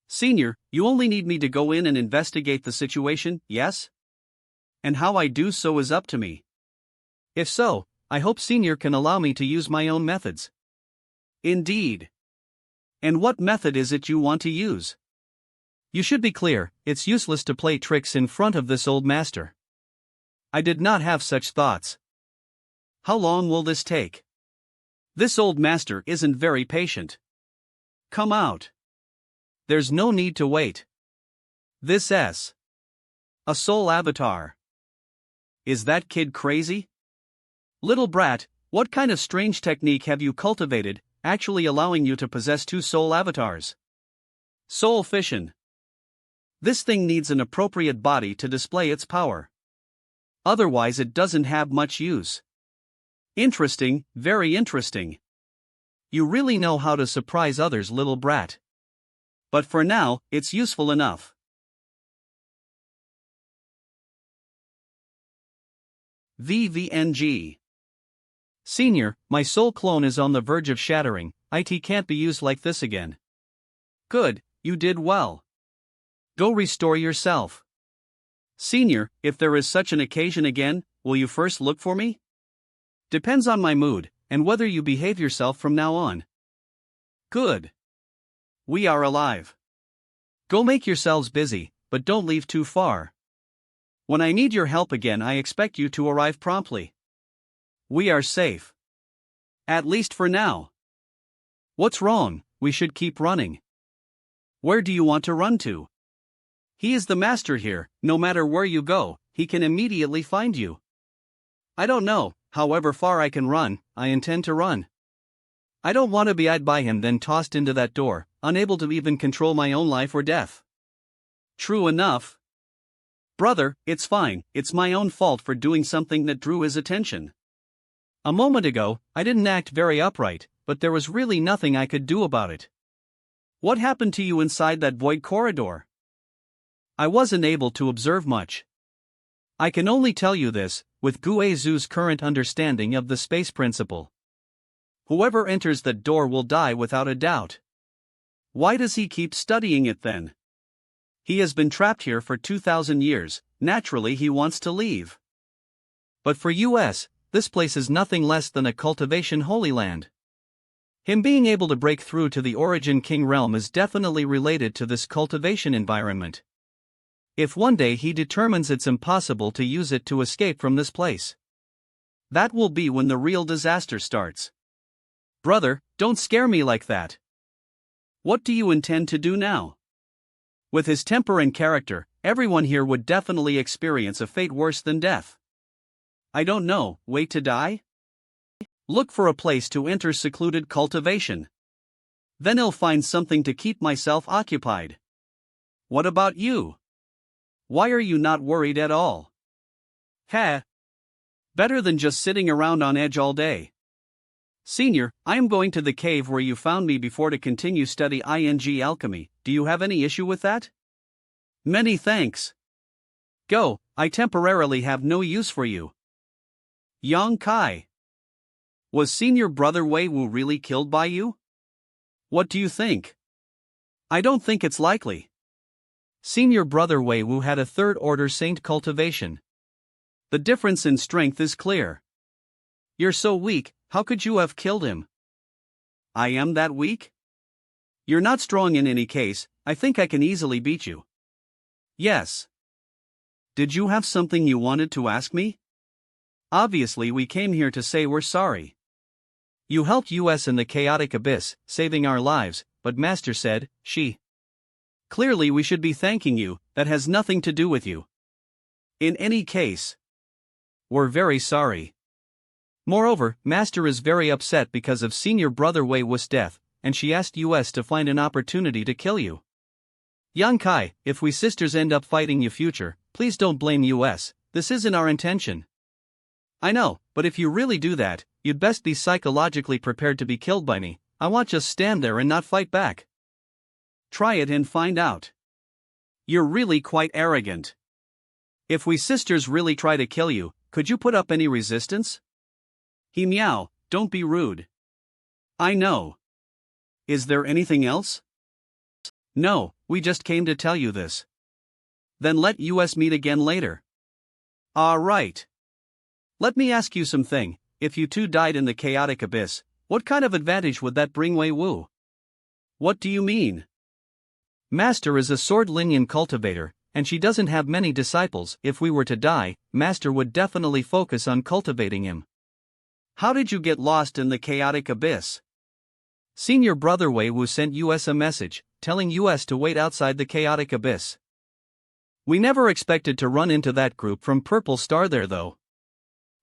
Senior, you only need me to go in and investigate the situation, yes? And how I do so is up to me. If so, I hope Senior can allow me to use my own methods. Indeed. And what method is it you want to use? You should be clear, it's useless to play tricks in front of this old master. I did not have such thoughts. How long will this take? This old master isn't very patient. Come out. There's no need to wait. This is a soul avatar. Is that kid crazy? Little brat, what kind of strange technique have you cultivated, actually allowing you to possess two soul avatars? Soul fission. This thing needs an appropriate body to display its power. Otherwise it doesn't have much use. Interesting, very interesting. You really know how to surprise others, little brat. But for now, it's useful enough. VVNG. Senior, my soul clone is on the verge of shattering. It can't be used like this again. Good, you did well. Go restore yourself. Senior, if there is such an occasion again, will you first look for me? Depends on my mood, and whether you behave yourself from now on. Good. We are alive. Go make yourselves busy, but don't leave too far. When I need your help again, I expect you to arrive promptly. We are safe. At least for now. What's wrong? We should keep running. Where do you want to run to? He is the master here, no matter where you go, he can immediately find you. I don't know, however far I can run, I intend to run. I don't want to be eyed by him then tossed into that door, unable to even control my own life or death. True enough. Brother, it's fine, it's my own fault for doing something that drew his attention. A moment ago, I didn't act very upright, but there was really nothing I could do about it. What happened to you inside that void corridor? I wasn't able to observe much. I can only tell you this, with Guizhu's current understanding of the space principle. Whoever enters that door will die without a doubt. Why does he keep studying it then? He has been trapped here for 2,000 years, naturally he wants to leave. But for us, this place is nothing less than a cultivation holy land. Him being able to break through to the Origin King realm is definitely related to this cultivation environment. If one day he determines it's impossible to use it to escape from this place, that will be when the real disaster starts. Brother, don't scare me like that. What do you intend to do now? With his temper and character, everyone here would definitely experience a fate worse than death. I don't know, wait to die? Look for a place to enter secluded cultivation. Then I'll find something to keep myself occupied. What about you? Why are you not worried at all? Better than just sitting around on edge all day. Senior, I am going to the cave where you found me before to continue study alchemy. Do you have any issue with that? Many thanks. Go, I temporarily have no use for you. Yang Kai. Was Senior Brother Wei Wu really killed by you? What do you think? I don't think it's likely. Senior Brother Wei Wu had a third-order saint cultivation. The difference in strength is clear. You're so weak, how could you have killed him? I am that weak? You're not strong in any case, I think I can easily beat you. Yes. Did you have something you wanted to ask me? Obviously we came here to say we're sorry. You helped us in the chaotic abyss, saving our lives, but Master said, Clearly we should be thanking you, that has nothing to do with you. In any case, we're very sorry. Moreover, Master is very upset because of Senior Brother Wei Wu's death, and she asked us to find an opportunity to kill you. Yang Kai, if we sisters end up fighting you future, please don't blame us, this isn't our intention. I know, but if you really do that, you'd best be psychologically prepared to be killed by me. I won't just stand there and not fight back. Try it and find out. You're really quite arrogant. If we sisters really try to kill you, could you put up any resistance? He meow, don't be rude. I know. Is there anything else? No, we just came to tell you this. Then let us meet again later. Right. Let me ask you something, if you two died in the chaotic abyss, what kind of advantage would that bring Wei Wu? What do you mean? Master is a sword linean cultivator, and she doesn't have many disciples. If we were to die, Master would definitely focus on cultivating him. How did you get lost in the chaotic abyss? Senior Brother Wei Wu sent us a message, telling us to wait outside the chaotic abyss. We never expected to run into that group from Purple Star there though.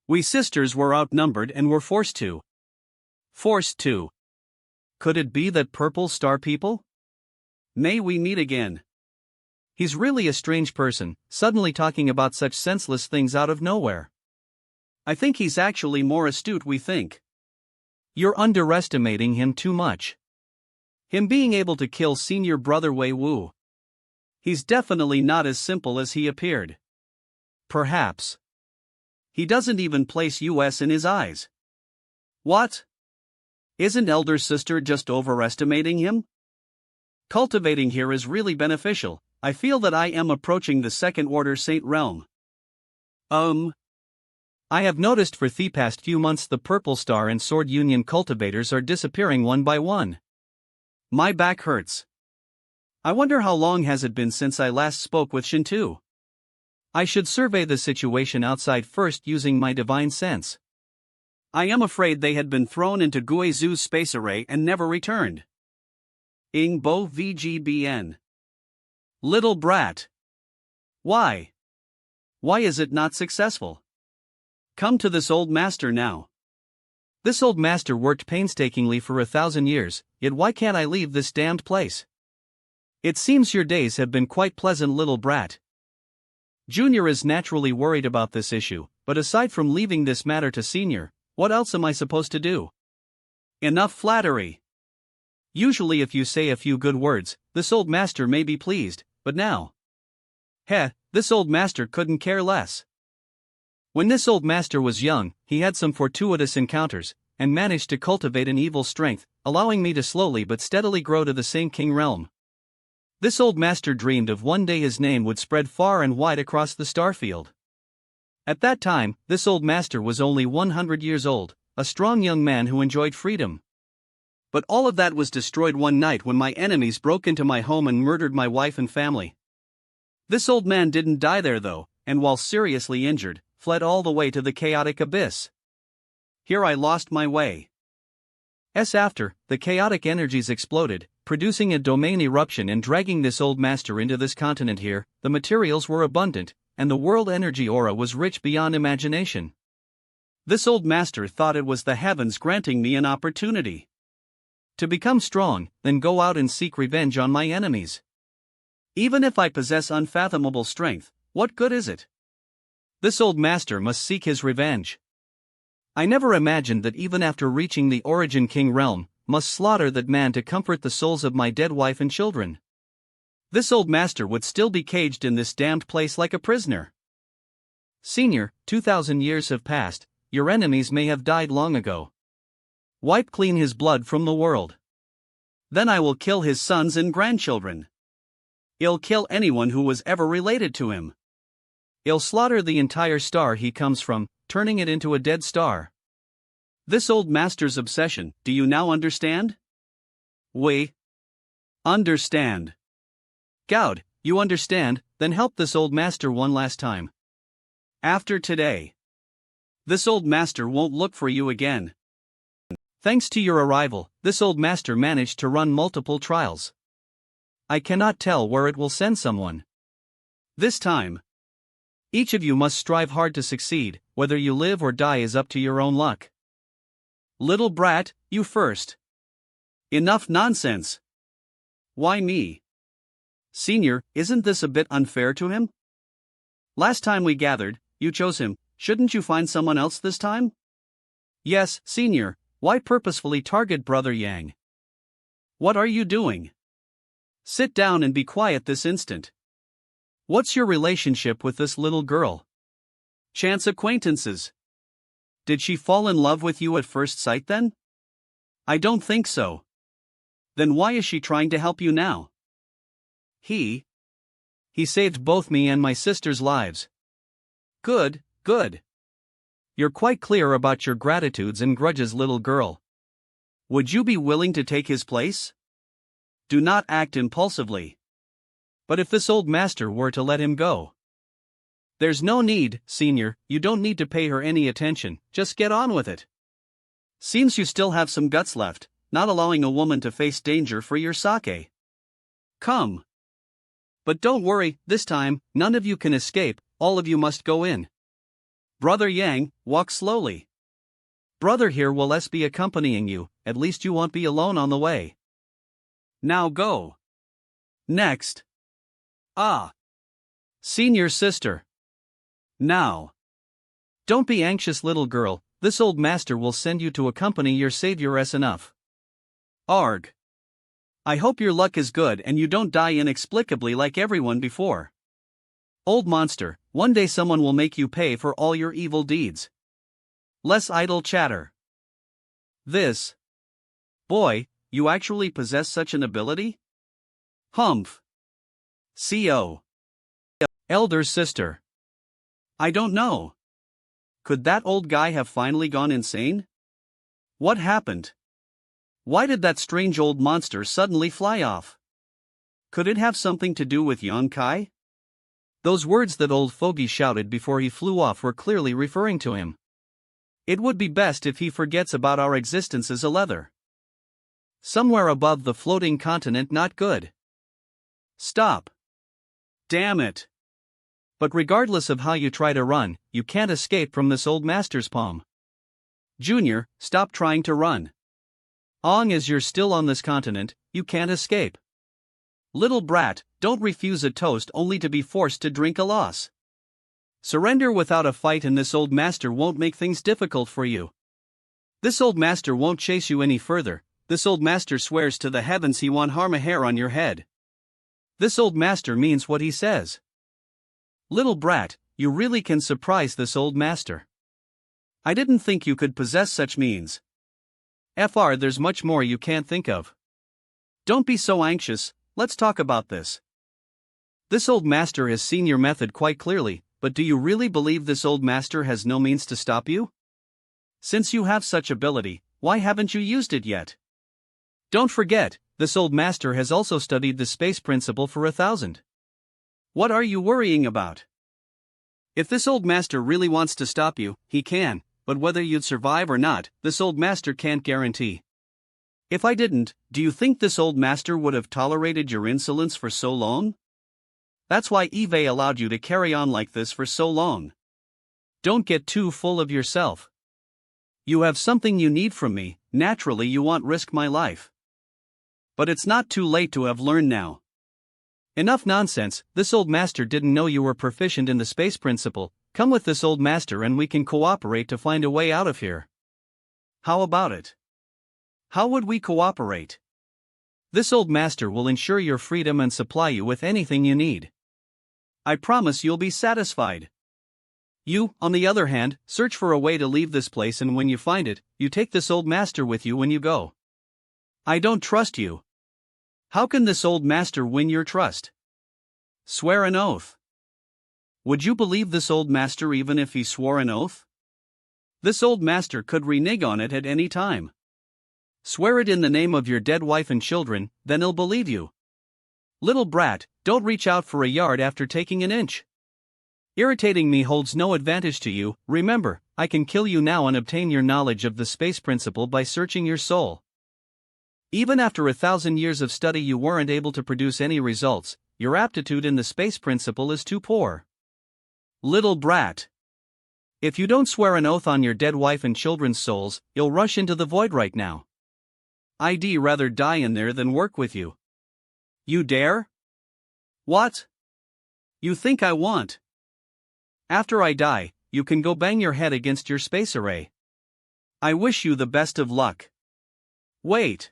We sisters were outnumbered and were forced to. Could it be that Purple Star people? May we meet again. He's really a strange person, suddenly talking about such senseless things out of nowhere. I think he's actually more astute we think. You're underestimating him too much. Him being able to kill Senior Brother Wei Wu. He's definitely not as simple as he appeared. Perhaps. He doesn't even place us in his eyes. What? Isn't Elder Sister just overestimating him? Cultivating here is really beneficial, I feel that I am approaching the second order Saint realm. I have noticed for the past few months the Purple Star and Sword Union cultivators are disappearing one by one. My back hurts. I wonder how long has it been since I last spoke with Shintu? I should survey the situation outside first using my divine sense. I am afraid they had been thrown into Guizhu's space array and never returned. Ingbo VGBN. Little brat. Why? Why is it not successful? Come to this old master now. This old master worked painstakingly for 1,000 years, yet why can't I leave this damned place? It seems your days have been quite pleasant, little brat. Junior is naturally worried about this issue, but aside from leaving this matter to Senior, what else am I supposed to do? Enough flattery. Usually if you say a few good words, this old master may be pleased, but now. This old master couldn't care less. When this old master was young, he had some fortuitous encounters, and managed to cultivate an evil strength, allowing me to slowly but steadily grow to the Saint King realm. This old master dreamed of one day his name would spread far and wide across the starfield. At that time, this old master was only 100 years old, a strong young man who enjoyed freedom. But all of that was destroyed one night when my enemies broke into my home and murdered my wife and family. This old man didn't die there though, and while seriously injured, fled all the way to the chaotic abyss. Here I lost my way. After, the chaotic energies exploded, producing a domain eruption and dragging this old master into this continent here. The materials were abundant, and the world energy aura was rich beyond imagination. This old master thought it was the heavens granting me an opportunity to become strong, then go out and seek revenge on my enemies. Even if I possess unfathomable strength, what good is it? This old master must seek his revenge. I never imagined that even after reaching the Origin King realm, must slaughter that man to comfort the souls of my dead wife and children. This old master would still be caged in this damned place like a prisoner. Senior, 2,000 years have passed, your enemies may have died long ago. Wipe clean his blood from the world. Then I will kill his sons and grandchildren. I'll kill anyone who was ever related to him. I'll slaughter the entire star he comes from, turning it into a dead star. This old master's obsession, do you now understand? We understand. Gaud, you understand, then help this old master one last time. After today, this old master won't look for you again. Thanks to your arrival, this old master managed to run multiple trials. I cannot tell where it will send someone. This time, each of you must strive hard to succeed, whether you live or die is up to your own luck. Little brat, you first. Enough nonsense. Why me? Senior, isn't this a bit unfair to him? Last time we gathered, you chose him, shouldn't you find someone else this time? Yes, Senior, why purposefully target Brother Yang? What are you doing? Sit down and be quiet this instant. What's your relationship with this little girl? Chance acquaintances. Did she fall in love with you at first sight then? I don't think so. Then why is she trying to help you now? He saved both me and my sister's lives. Good, good. You're quite clear about your gratitudes and grudges, little girl. Would you be willing to take his place? Do not act impulsively. But if this old master were to let him go? There's no need, Senior, you don't need to pay her any attention, just get on with it. Seems you still have some guts left, not allowing a woman to face danger for your sake. Come. But don't worry, this time, none of you can escape, all of you must go in. Brother Yang, walk slowly. Brother here will be accompanying you, at least you won't be alone on the way. Now go. Next. Senior sister. Now. Don't be anxious, little girl, this old master will send you to accompany your savioress enough. Arg. I hope your luck is good and you don't die inexplicably like everyone before. Old monster, one day someone will make you pay for all your evil deeds. Less idle chatter. This. Boy, you actually possess such an ability? Humph. Co. Elder sister. I don't know. Could that old guy have finally gone insane? What happened? Why did that strange old monster suddenly fly off? Could it have something to do with Yonkai? Those words that old fogey shouted before he flew off were clearly referring to him. It would be best if he forgets about our existence as a leather. Somewhere above the floating continent, not good. Stop. Damn it. But regardless of how you try to run, you can't escape from this old master's palm. Junior, stop trying to run. Long as you're still on this continent, you can't escape. Little brat, don't refuse a toast only to be forced to drink a loss. Surrender without a fight and this old master won't make things difficult for you. This old master won't chase you any further. This old master swears to the heavens he won't harm a hair on your head. This old master means what he says. Little brat, you really can surprise this old master. I didn't think you could possess such means. There's much more you can't think of. Don't be so anxious, let's talk about this. This old master has seen your method quite clearly, but do you really believe this old master has no means to stop you? Since you have such ability, why haven't you used it yet? Don't forget, this old master has also studied the space principle for 1,000. What are you worrying about? If this old master really wants to stop you, he can, but whether you'd survive or not, this old master can't guarantee. If I didn't, do you think this old master would have tolerated your insolence for so long? That's why Eve allowed you to carry on like this for so long. Don't get too full of yourself. You have something you need from me, naturally you won't risk my life. But it's not too late to have learned now. Enough nonsense, this old master didn't know you were proficient in the space principle. Come with this old master and we can cooperate to find a way out of here. How about it? How would we cooperate? This old master will ensure your freedom and supply you with anything you need. I promise you'll be satisfied. You, on the other hand, search for a way to leave this place and when you find it, you take this old master with you when you go. I don't trust you. How can this old master win your trust? Swear an oath. Would you believe this old master even if he swore an oath? This old master could renege on it at any time. Swear it in the name of your dead wife and children, then he'll believe you. Little brat, don't reach out for a yard after taking an inch. Irritating me holds no advantage to you. Remember, I can kill you now and obtain your knowledge of the space principle by searching your soul. Even after 1,000 years of study you weren't able to produce any results. Your aptitude in the space principle is too poor. Little brat. If you don't swear an oath on your dead wife and children's souls, you'll rush into the void right now. I'd rather die in there than work with you. You dare? What? You think I want? After I die, you can go bang your head against your space array. I wish you the best of luck. Wait.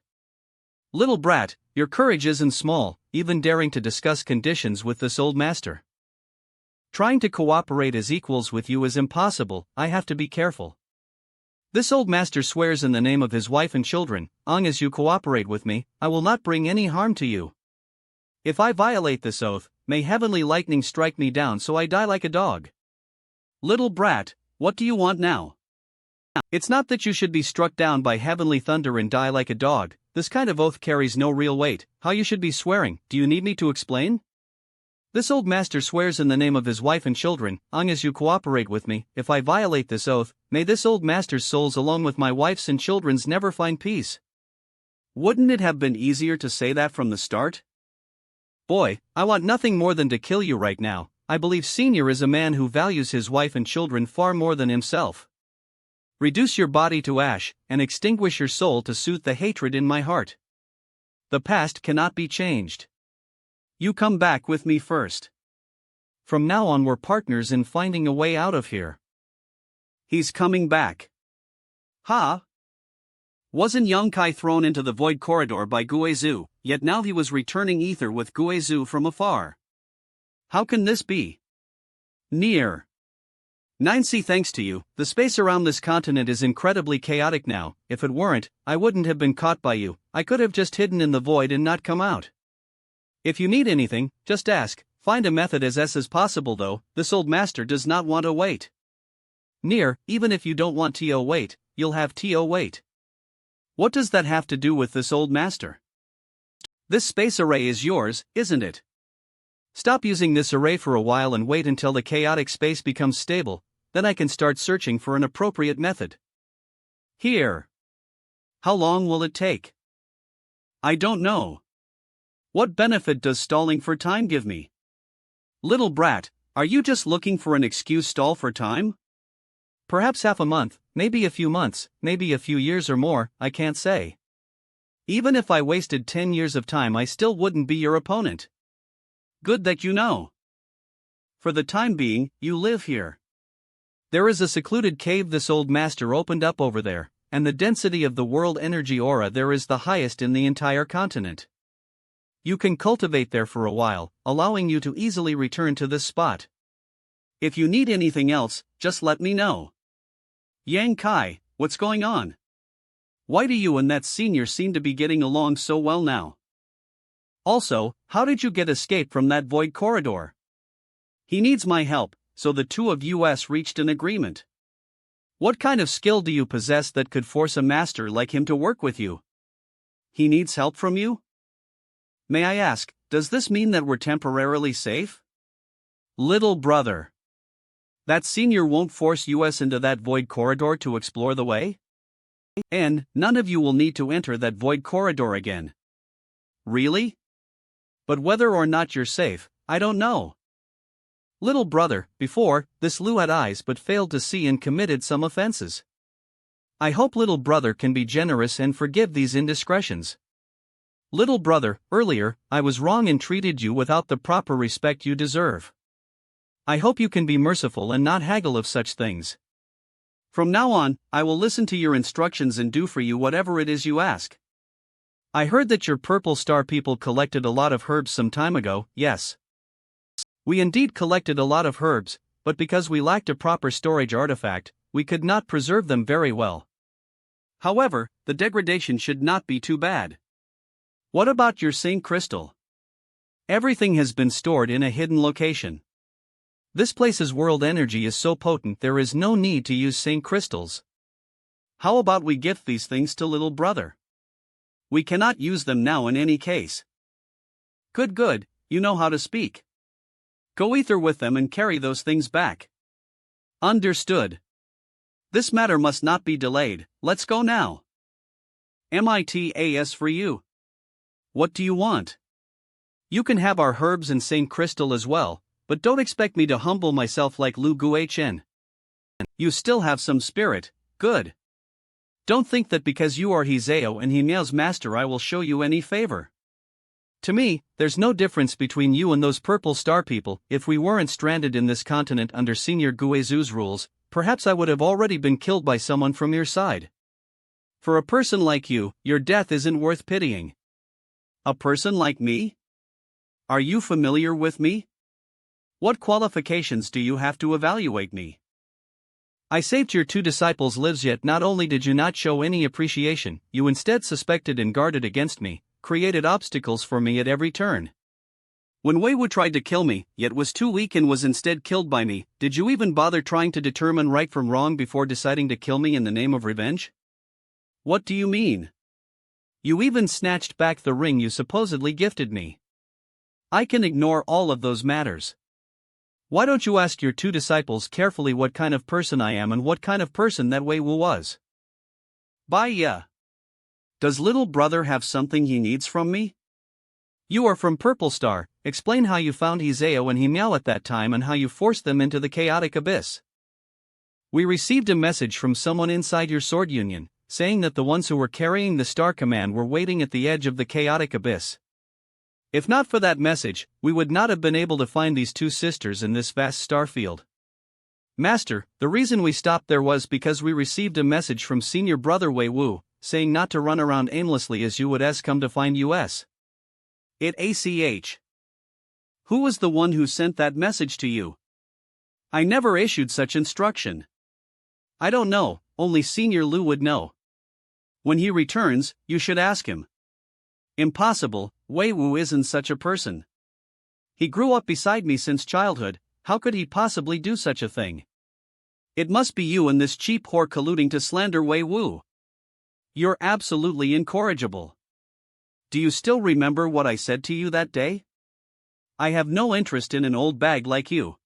Little brat, your courage isn't small, even daring to discuss conditions with this old master. Trying to cooperate as equals with you is impossible. I have to be careful. This old master swears in the name of his wife and children, long as you cooperate with me, I will not bring any harm to you. If I violate this oath, may heavenly lightning strike me down so I die like a dog. Little brat, what do you want now? It's not that you should be struck down by heavenly thunder and die like a dog. This kind of oath carries no real weight. How you should be swearing, do you need me to explain? This old master swears in the name of his wife and children, long as you cooperate with me. If I violate this oath, may this old master's souls along with my wife's and children's never find peace. Wouldn't it have been easier to say that from the start? Boy, I want nothing more than to kill you right now. I believe Senior is a man who values his wife and children far more than himself. Reduce your body to ash, and extinguish your soul to soothe the hatred in my heart. The past cannot be changed. You come back with me first. From now on we're partners in finding a way out of here. He's coming back. Ha! Wasn't Yonkai thrown into the void corridor by Guizhu, yet now he was returning ether with Guizhu from afar? How can this be? Near. 9C, thanks to you, the space around this continent is incredibly chaotic now. If it weren't, I wouldn't have been caught by you. I could have just hidden in the void and not come out. If you need anything, just ask. Find a method as possible though, this old master does not want to wait. Even if you don't want to wait, you'll have to wait. What does that have to do with this old master? This space array is yours, isn't it? Stop using this array for a while and wait until the chaotic space becomes stable, then I can start searching for an appropriate method. Here. How long will it take? I don't know. What benefit does stalling for time give me? Little brat, are you just looking for an excuse stall for time? Perhaps half a month, maybe a few months, maybe a few years or more, I can't say. Even if I wasted 10 years of time, I still wouldn't be your opponent. Good that you know. For the time being, you live here. There is a secluded cave this old master opened up over there, and the density of the world energy aura there is the highest in the entire continent. You can cultivate there for a while, allowing you to easily return to this spot. If you need anything else, just let me know. Yang Kai, what's going on? Why do you and that senior seem to be getting along so well now? Also, how did you get escape from that void corridor? He needs my help, so the two of us reached an agreement. What kind of skill do you possess that could force a master like him to work with you? He needs help from you? May I ask, does this mean that we're temporarily safe? Little brother. That senior won't force us into that void corridor to explore the way? And none of you will need to enter that void corridor again. Really? But whether or not you're safe, I don't know. Little brother, before, this Lu had eyes but failed to see and committed some offenses. I hope little brother can be generous and forgive these indiscretions. Little brother, earlier, I was wrong and treated you without the proper respect you deserve. I hope you can be merciful and not haggle of such things. From now on, I will listen to your instructions and do for you whatever it is you ask. I heard that your Purple Star people collected a lot of herbs some time ago, yes. We indeed collected a lot of herbs, but because we lacked a proper storage artifact, we could not preserve them very well. However, the degradation should not be too bad. What about your Saint Crystal? Everything has been stored in a hidden location. This place's world energy is so potent there is no need to use Saint Crystals. How about we gift these things to little brother? We cannot use them now in any case. Good, you know how to speak. Go ether with them and carry those things back. Understood. This matter must not be delayed, let's go now. MITAS for you. What do you want? You can have our herbs and Saint Crystal as well, but don't expect me to humble myself like Lu Guchen. You still have some spirit, good. Don't think that because you are Hizeo and Himiao's master I will show you any favor. To me, there's no difference between you and those Purple Star people. If we weren't stranded in this continent under Senior Guezu's rules, perhaps I would have already been killed by someone from your side. For a person like you, your death isn't worth pitying. A person like me? Are you familiar with me? What qualifications do you have to evaluate me? I saved your two disciples' lives, yet not only did you not show any appreciation, you instead suspected and guarded against me, created obstacles for me at every turn. When Wei Wu tried to kill me, yet was too weak and was instead killed by me, did you even bother trying to determine right from wrong before deciding to kill me in the name of revenge? What do you mean? You even snatched back the ring you supposedly gifted me. I can ignore all of those matters. Why don't you ask your two disciples carefully what kind of person I am and what kind of person that Wei Wu was? Bye. Does little brother have something he needs from me? You are from Purple Star, explain how you found Hizeo and Himiao at that time and how you forced them into the chaotic abyss. We received a message from someone inside your sword union, saying that the ones who were carrying the Star Command were waiting at the edge of the chaotic abyss. If not for that message, we would not have been able to find these two sisters in this vast star field. Master, the reason we stopped there was because we received a message from Senior Brother Wei Wu, saying not to run around aimlessly as you would come to find us. Who was the one who sent that message to you? I never issued such instruction. I don't know, only Senior Lu would know. When he returns, you should ask him. Impossible, Wei Wu isn't such a person. He grew up beside me since childhood, how could he possibly do such a thing? It must be you and this cheap whore colluding to slander Wei Wu. You're absolutely incorrigible. Do you still remember what I said to you that day? I have no interest in an old bag like you.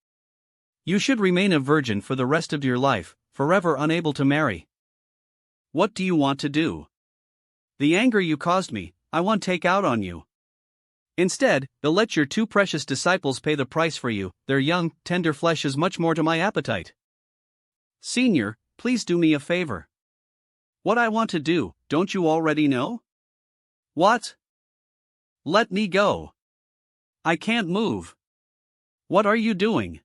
You should remain a virgin for the rest of your life, forever unable to marry. What do you want to do? The anger you caused me, I want to take out on you. Instead, they'll let your two precious disciples pay the price for you. Their young, tender flesh is much more to my appetite. Senior, please do me a favor. What I want to do, don't you already know? What? Let me go. I can't move. What are you doing?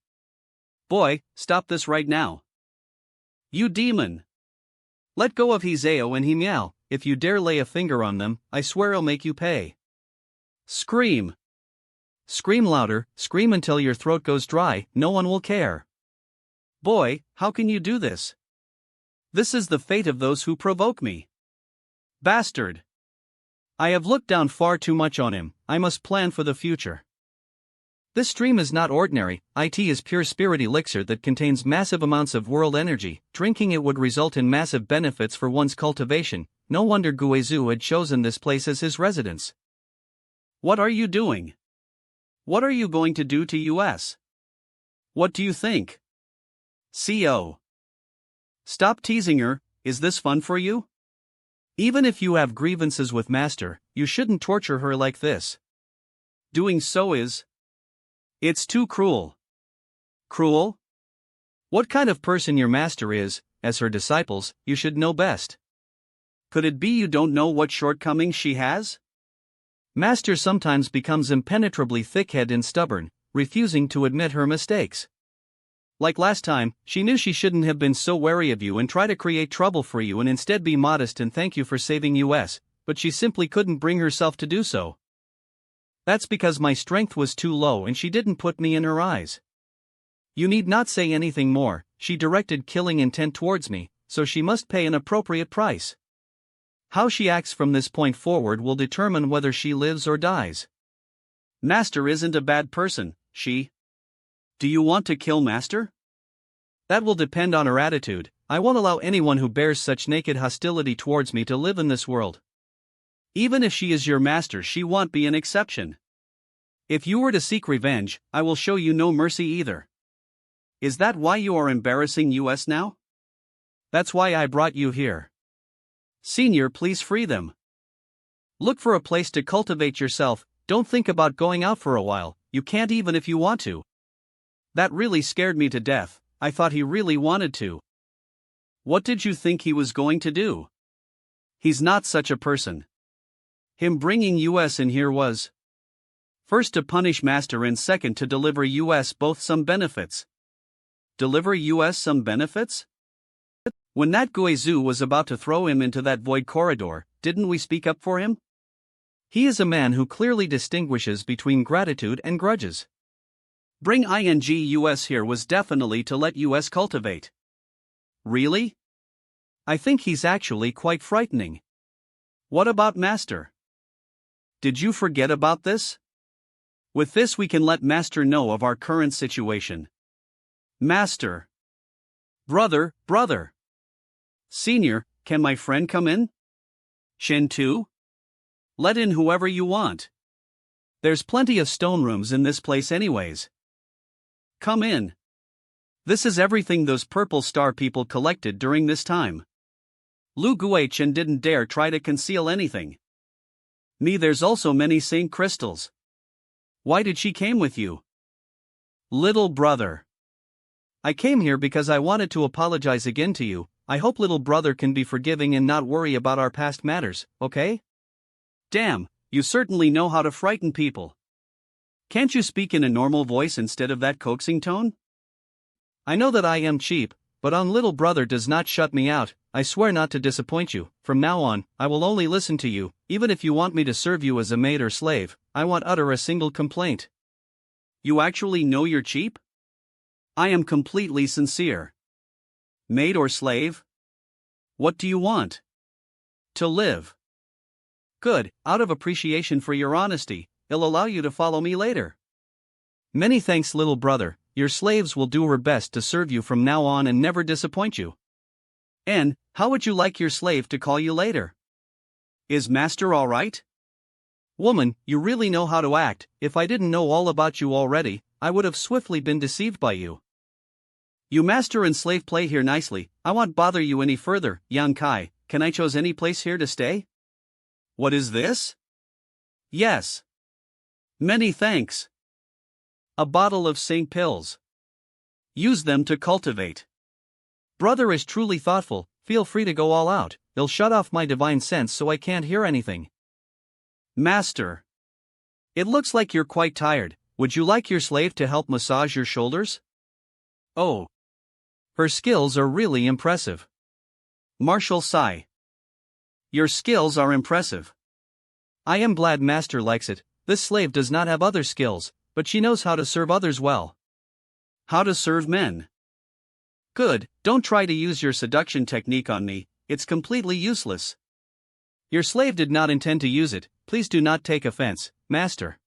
Boy, stop this right now. You demon. Let go of Hizeo and Himiao. If you dare lay a finger on them, I swear I'll make you pay. Scream. Scream louder, scream until your throat goes dry, no one will care. Boy, how can you do this? This is the fate of those who provoke me. Bastard. I have looked down far too much on him, I must plan for the future. This stream is not ordinary, it is pure spirit elixir that contains massive amounts of world energy. Drinking it would result in massive benefits for one's cultivation. No wonder Guizhou had chosen this place as his residence. What are you doing? What are you going to do to us? What do you think? CO. Stop teasing her, is this fun for you? Even if you have grievances with Master, you shouldn't torture her like this. Doing so is... It's too cruel. Cruel? What kind of person your master is, as her disciples, you should know best. Could it be you don't know what shortcomings she has? Master sometimes becomes impenetrably thick-headed and stubborn, refusing to admit her mistakes. Like last time, she knew she shouldn't have been so wary of you and try to create trouble for you and instead be modest and thank you for saving us, but she simply couldn't bring herself to do so. That's because my strength was too low and she didn't put me in her eyes. You need not say anything more, she directed killing intent towards me, so she must pay an appropriate price. How she acts from this point forward will determine whether she lives or dies. Master isn't a bad person, she. Do you want to kill Master? That will depend on her attitude. I won't allow anyone who bears such naked hostility towards me to live in this world. Even if she is your master, she won't be an exception. If you were to seek revenge, I will show you no mercy either. Is that why you are embarrassing us now? That's why I brought you here. Senior, please free them. Look for a place to cultivate yourself, don't think about going out for a while, you can't even if you want to. That really scared me to death, I thought he really wanted to. What did you think he was going to do? He's not such a person. Him bringing us in here was first to punish Master and second to deliver us both some benefits. Deliver us some benefits? When that Guizhou was about to throw him into that void corridor, didn't we speak up for him? He is a man who clearly distinguishes between gratitude and grudges. Bring us here was definitely to let us cultivate. Really? I think he's actually quite frightening. What about Master? Did you forget about this? With this we can let Master know of our current situation. Master. Brother. Senior, can my friend come in? Shen too? Let in whoever you want. There's plenty of stone rooms in this place anyways. Come in. This is everything those purple star people collected during this time. Lu Guichen didn't dare try to conceal anything. Me, there's also many Saint crystals. Why did she came with you? Little brother. I came here because I wanted to apologize again to you. I hope little brother can be forgiving and not worry about our past matters, okay? Damn, you certainly know how to frighten people. Can't you speak in a normal voice instead of that coaxing tone? I know that I am cheap, but little brother does not shut me out. I swear not to disappoint you. From now on, I will only listen to you, even if you want me to serve you as a maid or slave. I won't utter a single complaint. You actually know you're cheap? I am completely sincere. Maid or slave? What do you want? To live. Good, out of appreciation for your honesty, I'll allow you to follow me later. Many thanks, little brother, your slaves will do her best to serve you from now on and never disappoint you. And, how would you like your slave to call you later? Is master alright? Woman, you really know how to act. If I didn't know all about you already, I would have swiftly been deceived by you. You master and slave play here nicely, I won't bother you any further. Yang Kai, can I choose any place here to stay? What is this? Yes. Many thanks. A bottle of St. Pills. Use them to cultivate. Brother is truly thoughtful, feel free to go all out, they'll shut off my divine sense so I can't hear anything. Master. It looks like you're quite tired, would you like your slave to help massage your shoulders? Oh. Her skills are really impressive. Martial Sai. Your skills are impressive. I am glad master likes it, this slave does not have other skills, but she knows how to serve others well. How to serve men. Good, don't try to use your seduction technique on me, it's completely useless. Your slave did not intend to use it, please do not take offense, master.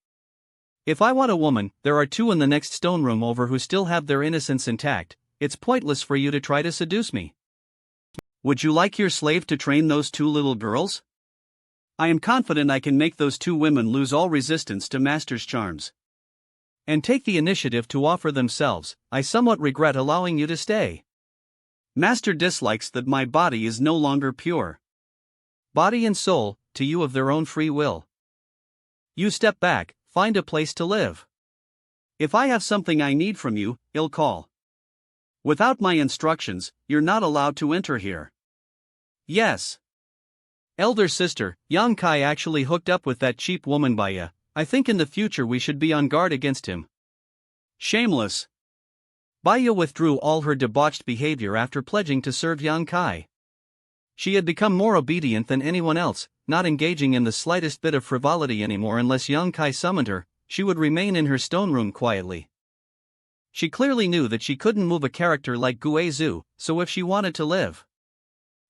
If I want a woman, there are 2 in the next stone room over who still have their innocence intact, it's pointless for you to try to seduce me. Would you like your slave to train those 2 little girls? I am confident I can make those 2 women lose all resistance to master's charms. And take the initiative to offer themselves, I somewhat regret allowing you to stay. Master dislikes that my body is no longer pure. Body and soul, to you of their own free will. You step back, find a place to live. If I have something I need from you, I'll call. Without my instructions, you're not allowed to enter here. Yes. Elder sister, Yang Kai actually hooked up with that cheap woman Baya. I think in the future we should be on guard against him. Shameless. Baya withdrew all her debauched behavior after pledging to serve Yang Kai. She had become more obedient than anyone else, not engaging in the slightest bit of frivolity anymore unless Yang Kai summoned her, she would remain in her stone room quietly. She clearly knew that she couldn't move a character like Gue Zhu, so if she wanted to live,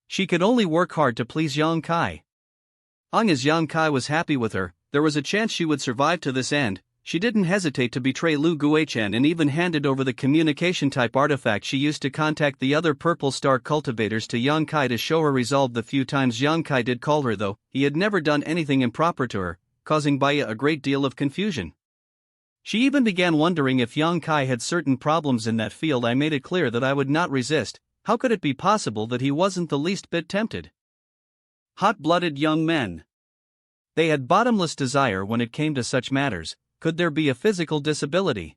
she could only work hard to please Yang Kai. As Yang Kai was happy with her, there was a chance she would survive to this end. She didn't hesitate to betray Lu Guichen and even handed over the communication-type artifact she used to contact the other Purple Star cultivators to Yang Kai to show her resolve. The few times Yang Kai did call her though, he had never done anything improper to her, causing Baya a great deal of confusion. She even began wondering if Yang Kai had certain problems in that field. I made it clear that I would not resist, how could it be possible that he wasn't the least bit tempted? Hot-blooded young men. They had bottomless desire when it came to such matters. Could there be a physical disability?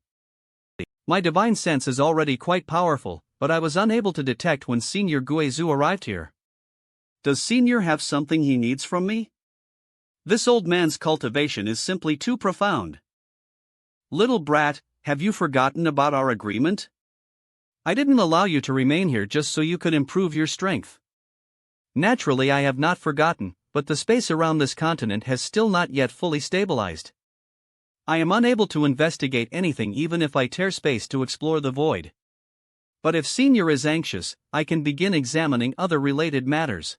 My divine sense is already quite powerful, but I was unable to detect when Senior Guizhu arrived here. Does Senior have something he needs from me? This old man's cultivation is simply too profound. Little brat, have you forgotten about our agreement? I didn't allow you to remain here just so you could improve your strength. Naturally, I have not forgotten, but the space around this continent has still not yet fully stabilized. I am unable to investigate anything even if I tear space to explore the void. But if Senior is anxious, I can begin examining other related matters.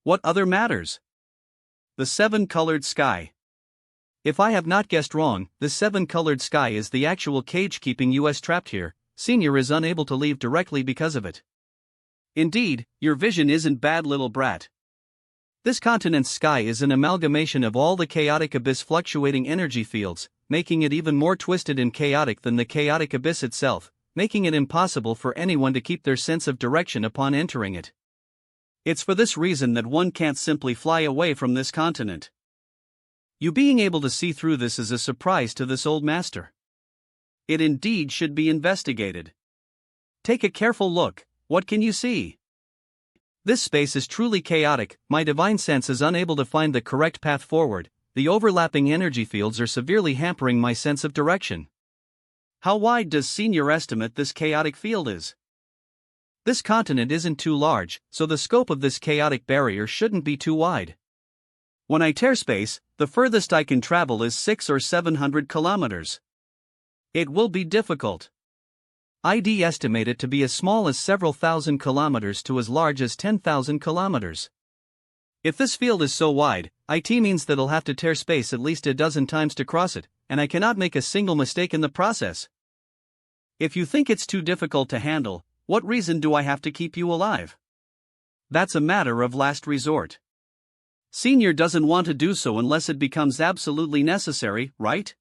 What other matters? The 7-colored sky. If I have not guessed wrong, the 7-colored sky is the actual cage keeping us trapped here. Senior is unable to leave directly because of it. Indeed, your vision isn't bad, little brat. This continent's sky is an amalgamation of all the chaotic abyss fluctuating energy fields, making it even more twisted and chaotic than the chaotic abyss itself, making it impossible for anyone to keep their sense of direction upon entering it. It's for this reason that one can't simply fly away from this continent. You being able to see through this is a surprise to this old master. It indeed should be investigated. Take a careful look, what can you see? This space is truly chaotic, my divine sense is unable to find the correct path forward, the overlapping energy fields are severely hampering my sense of direction. How wide does Senior estimate this chaotic field is? This continent isn't too large, so the scope of this chaotic barrier shouldn't be too wide. When I tear space, the furthest I can travel is 600 or 700 kilometers. It will be difficult. I'd estimate it to be as small as several thousand kilometers to as large as 10,000 kilometers. If this field is so wide, it means that I'll have to tear space at least a dozen times to cross it, and I cannot make a single mistake in the process. If you think it's too difficult to handle, what reason do I have to keep you alive? That's a matter of last resort. Senior doesn't want to do so unless it becomes absolutely necessary, right?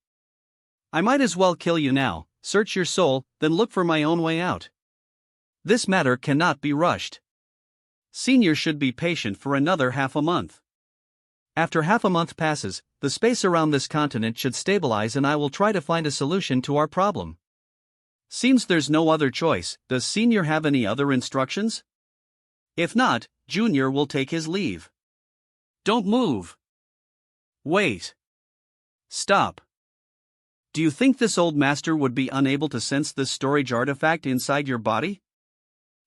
I might as well kill you now, search your soul, then look for my own way out. This matter cannot be rushed. Senior should be patient for another half a month. After half a month passes, the space around this continent should stabilize and I will try to find a solution to our problem. Seems there's no other choice. Does Senior have any other instructions? If not, Junior will take his leave. Don't move. Wait. Stop. Do you think this old master would be unable to sense this storage artifact inside your body?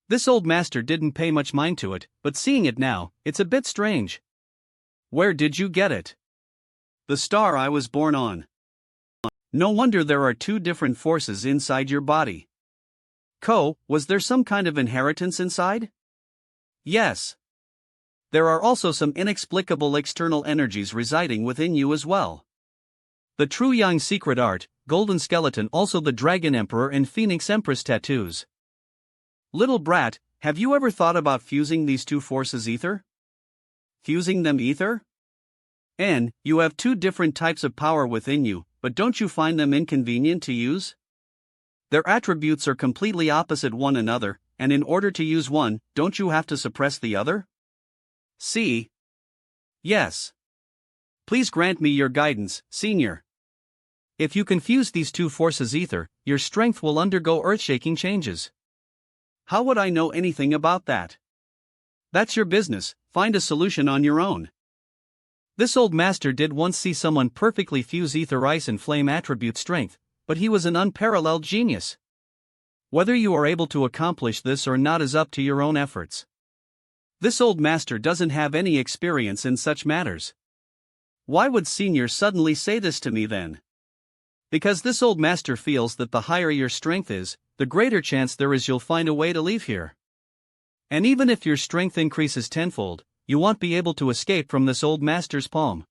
This old master didn't pay much mind to it, but seeing it now, it's a bit strange. Where did you get it? The star I was born on. No wonder there are two different forces inside your body. Was there some kind of inheritance inside? Yes. There are also some inexplicable external energies residing within you as well. The true Yang secret art, Golden Skeleton, also the Dragon Emperor and Phoenix Empress tattoos. Little brat, have you ever thought about fusing these two forces ether? Fusing them ether? You have two different types of power within you, but don't you find them inconvenient to use? Their attributes are completely opposite one another, and in order to use one, don't you have to suppress the other? See? Yes. Please grant me your guidance, Senior. If you confuse these two forces ether, your strength will undergo earth-shaking changes. How would I know anything about that? That's your business, find a solution on your own. This old master did once see someone perfectly fuse ether, ice and flame attribute strength, but he was an unparalleled genius. Whether you are able to accomplish this or not is up to your own efforts. This old master doesn't have any experience in such matters. Why would Senior suddenly say this to me then? Because this old master feels that the higher your strength is, the greater chance there is you'll find a way to leave here. And even if your strength increases tenfold, you won't be able to escape from this old master's palm.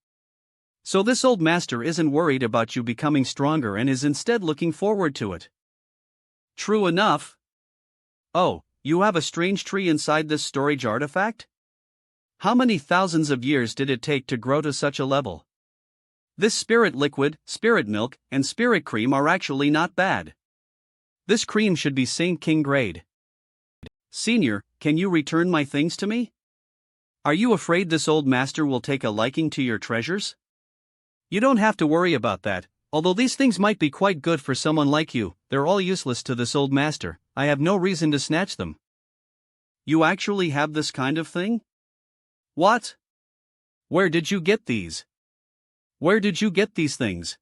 So this old master isn't worried about you becoming stronger and is instead looking forward to it. True enough. Oh, you have a strange tree inside this storage artifact? How many thousands of years did it take to grow to such a level? This spirit liquid, spirit milk, and spirit cream are actually not bad. This cream should be Saint King grade. Senior, can you return my things to me? Are you afraid this old master will take a liking to your treasures? You don't have to worry about that, although these things might be quite good for someone like you. They're all useless to this old master. I have no reason to snatch them. You actually have this kind of thing? What? Where did you get these? Where did you get these things?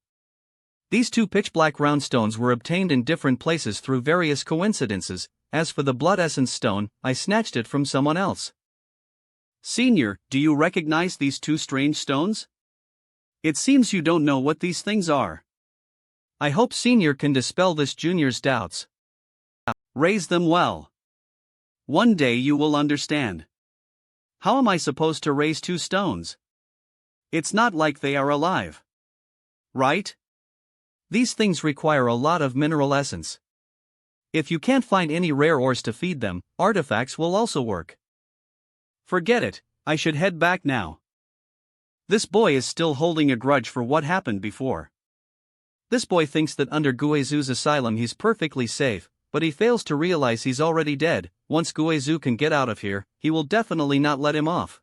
These two pitch-black round stones were obtained in different places through various coincidences. As for the blood essence stone, I snatched it from someone else. Senior, do you recognize these two strange stones? It seems you don't know what these things are. I hope Senior can dispel this Junior's doubts. Raise them well. One day you will understand. How am I supposed to raise two stones? It's not like they are alive. Right? These things require a lot of mineral essence. If you can't find any rare ores to feed them, artifacts will also work. Forget it, I should head back now. This boy is still holding a grudge for what happened before. This boy thinks that under Guizu's asylum he's perfectly safe, but he fails to realize he's already dead. Once Guizu can get out of here, he will definitely not let him off.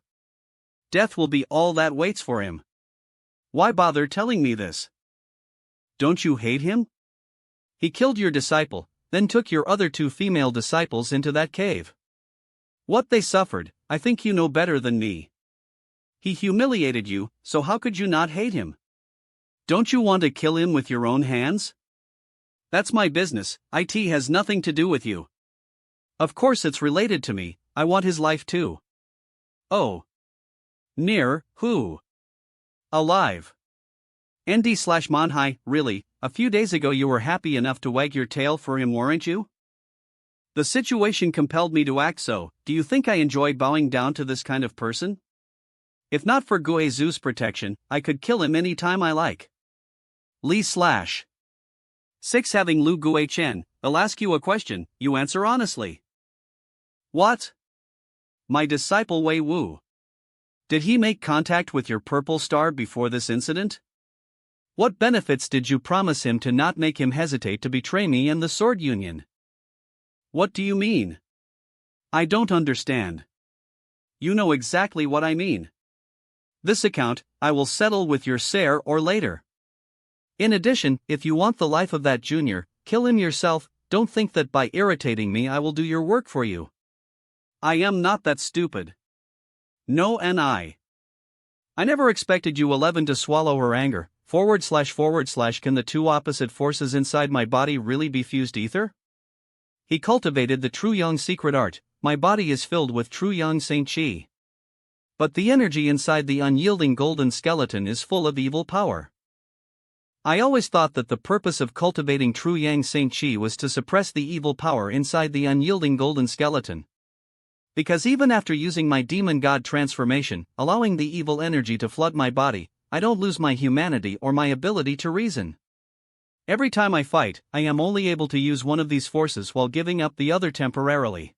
Death will be all that waits for him. Why bother telling me this? Don't you hate him? He killed your disciple, then took your other two female disciples into that cave. What they suffered, I think you know better than me. He humiliated you, so how could you not hate him? Don't you want to kill him with your own hands? That's my business, it has nothing to do with you. Of course it's related to me, I want his life too. Oh. Near, who? Alive. ND/Manhwa, really, a few days ago you were happy enough to wag your tail for him, weren't you? The situation compelled me to act so. Do you think I enjoy bowing down to this kind of person? If not for Guizu's protection, I could kill him any time I like. Lee slash 6 Having Lu Gui Chen, I'll ask you a question, you answer honestly. What? My disciple Wei Wu. Did he make contact with your purple star before this incident? What benefits did you promise him to not make him hesitate to betray me and the Sword Union? What do you mean? I don't understand. You know exactly what I mean. This account, I will settle with your sire or later. In addition, if you want the life of that junior, kill him yourself. Don't think that by irritating me I will do your work for you. I am not that stupid. No, and I never expected you 11 to swallow her anger. / Can the two opposite forces inside my body really be fused ether? He cultivated the true young secret art. My body is filled with true young Saint Chi. But the energy inside the unyielding golden skeleton is full of evil power. I always thought that the purpose of cultivating true yang Saint Chi was to suppress the evil power inside the unyielding golden skeleton. Because even after using my demon god transformation, allowing the evil energy to flood my body, I don't lose my humanity or my ability to reason. Every time I fight, I am only able to use one of these forces while giving up the other temporarily.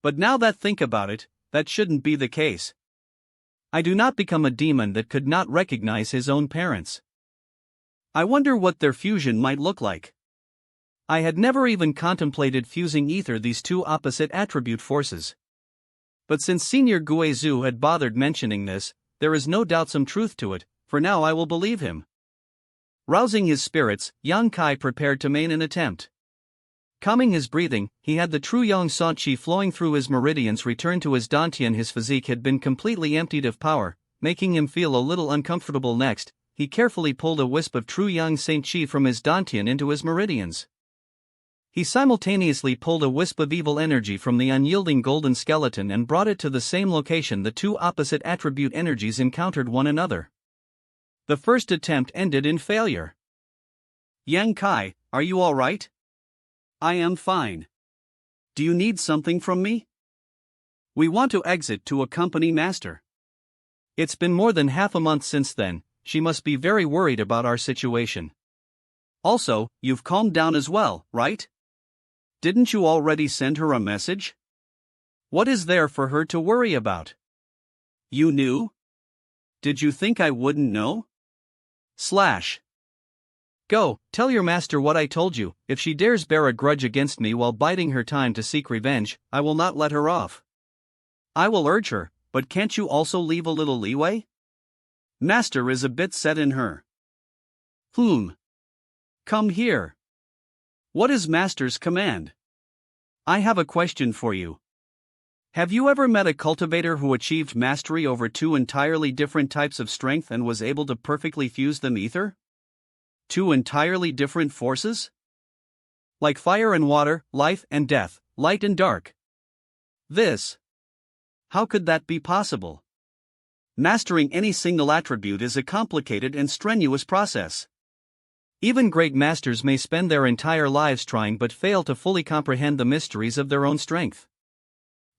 But now that think about it, that shouldn't be the case. I do not become a demon that could not recognize his own parents. I wonder what their fusion might look like. I had never even contemplated fusing either these two opposite attribute forces. But since Senior Guizu had bothered mentioning this, there is no doubt some truth to it, for now I will believe him. Rousing his spirits, Yang Kai prepared to make an attempt. Calming his breathing, he had the true Yang Sant Chi flowing through his meridians return to his dantian. His physique had been completely emptied of power, making him feel a little uncomfortable. Next, he carefully pulled a wisp of true Yang Saint Chi from his dantian into his meridians. He simultaneously pulled a wisp of evil energy from the unyielding golden skeleton and brought it to the same location the two opposite attribute energies encountered one another. The first attempt ended in failure. Yang Kai, are you all right? I am fine. Do you need something from me? We want to exit to accompany Master. It's been more than half a month since then. She must be very worried about our situation. Also, you've calmed down as well, right? Didn't you already send her a message? What is there for her to worry about? You knew? Did you think I wouldn't know? Go, tell your master what I told you. If she dares bear a grudge against me while biding her time to seek revenge, I will not let her off. I will urge her, but can't you also leave a little leeway? Master is a bit set in her. Come here. What is Master's command? I have a question for you. Have you ever met a cultivator who achieved mastery over two entirely different types of strength and was able to perfectly fuse them ether? Two entirely different forces? Like fire and water, life and death, light and dark. How could that be possible? Mastering any single attribute is a complicated and strenuous process. Even great masters may spend their entire lives trying but fail to fully comprehend the mysteries of their own strength.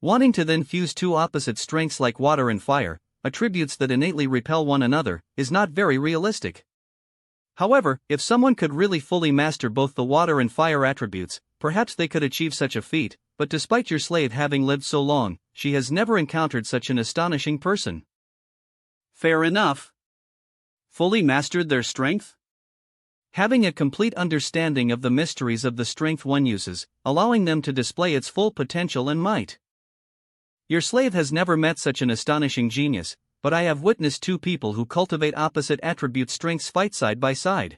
Wanting to then fuse two opposite strengths like water and fire, attributes that innately repel one another, is not very realistic. However, if someone could really fully master both the water and fire attributes, perhaps they could achieve such a feat, but despite your slave having lived so long, she has never encountered such an astonishing person. Fair enough. Fully mastered their strength? Having a complete understanding of the mysteries of the strength one uses, allowing them to display its full potential and might. Your slave has never met such an astonishing genius, but I have witnessed two people who cultivate opposite attribute strengths fight side by side.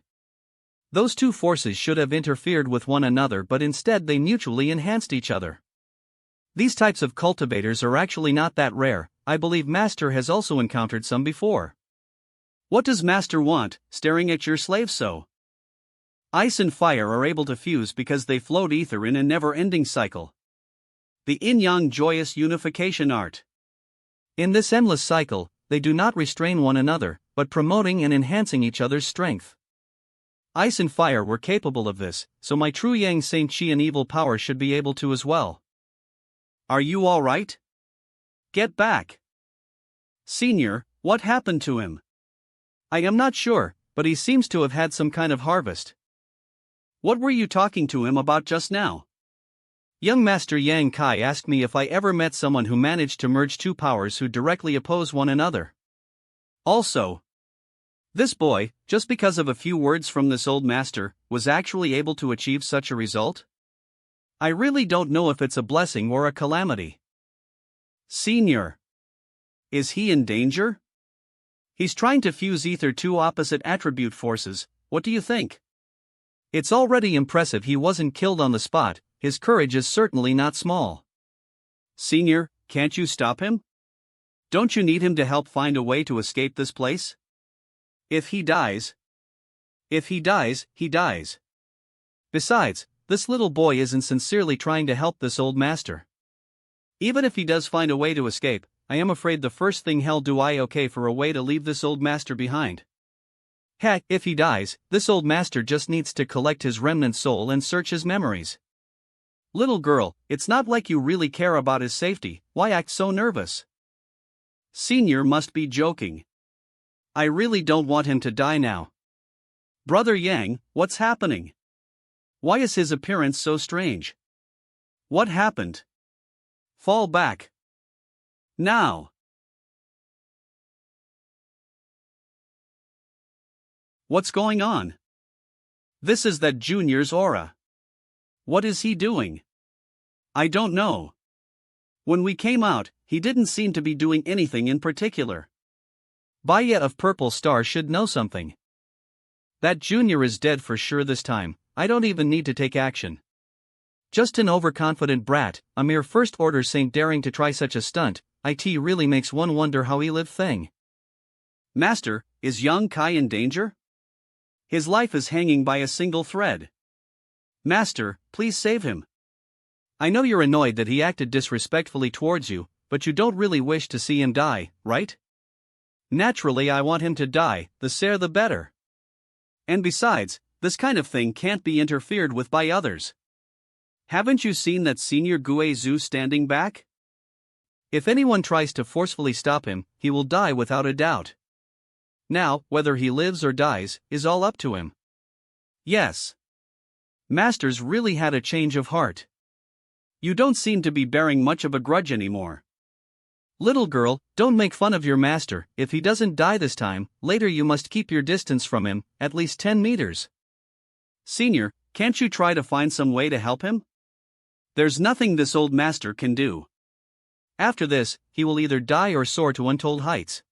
Those two forces should have interfered with one another, but instead they mutually enhanced each other. These types of cultivators are actually not that rare. I believe Master has also encountered some before. What does Master want, staring at your slave so? Ice and fire are able to fuse because they float ether in a never-ending cycle. The yin-yang joyous unification art. In this endless cycle, they do not restrain one another, but promoting and enhancing each other's strength. Ice and fire were capable of this, so my true yang Saint Chi and evil power should be able to as well. Are you all right? Get back. Senior, what happened to him? I am not sure, but he seems to have had some kind of harvest. What were you talking to him about just now? Young Master Yang Kai asked me if I ever met someone who managed to merge two powers who directly oppose one another. Also, this boy, just because of a few words from this old master, was actually able to achieve such a result? I really don't know if it's a blessing or a calamity. Senior. Is he in danger? He's trying to fuse either two opposite attribute forces. What do you think? It's already impressive he wasn't killed on the spot. His courage is certainly not small. Senior, can't you stop him? Don't you need him to help find a way to escape this place? If he dies, he dies. Besides, this little boy isn't sincerely trying to help this old master. Even if he does find a way to escape, I am afraid the first thing he'll do is okay for a way to leave this old master behind. Heck, if he dies, this old master just needs to collect his remnant soul and search his memories. Little girl, it's not like you really care about his safety, why act so nervous? Senior must be joking. I really don't want him to die now. Brother Yang, what's happening? Why is his appearance so strange? What happened? Fall back. Now. What's going on? This is that Junior's aura. What is he doing? I don't know. When we came out, he didn't seem to be doing anything in particular. Baya of Purple Star should know something. That Junior is dead for sure this time. I don't even need to take action. Just an overconfident brat, a mere first-order saint daring to try such a stunt. It really makes one wonder how he lived thing. Master, is young Kai in danger? His life is hanging by a single thread. Master, please save him. I know you're annoyed that he acted disrespectfully towards you, but you don't really wish to see him die, right? Naturally I want him to die, the sooner the better. And besides, this kind of thing can't be interfered with by others. Haven't you seen that Senior Guizhu standing back? If anyone tries to forcefully stop him, he will die without a doubt. Now, whether he lives or dies, is all up to him. Yes. Master's really had a change of heart. You don't seem to be bearing much of a grudge anymore. Little girl, don't make fun of your master. If he doesn't die this time, later you must keep your distance from him, at least 10 meters. Senior, can't you try to find some way to help him? There's nothing this old master can do. After this, he will either die or soar to untold heights.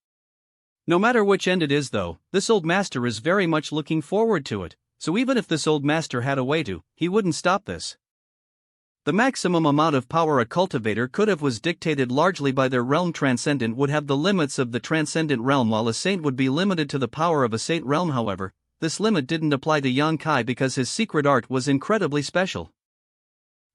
No matter which end it is though, this old master is very much looking forward to it, so even if this old master had a way to, he wouldn't stop this. The maximum amount of power a cultivator could have was dictated largely by their realm. Transcendent would have the limits of the transcendent realm, while a saint would be limited to the power of a saint realm. However, this limit didn't apply to Yang Kai because his secret art was incredibly special.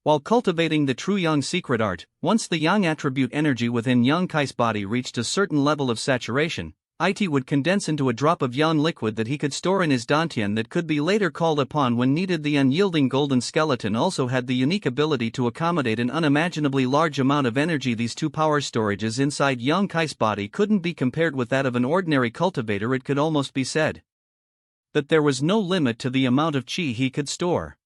While cultivating the true Yang secret art, once the Yang attribute energy within Yang Kai's body reached a certain level of saturation, it would condense into a drop of Yang liquid that he could store in his dantian that could be later called upon when needed. The unyielding golden skeleton also had the unique ability to accommodate an unimaginably large amount of energy. These two power storages inside Yang Kai's body couldn't be compared with that of an ordinary cultivator. It could almost be said that there was no limit to the amount of chi he could store.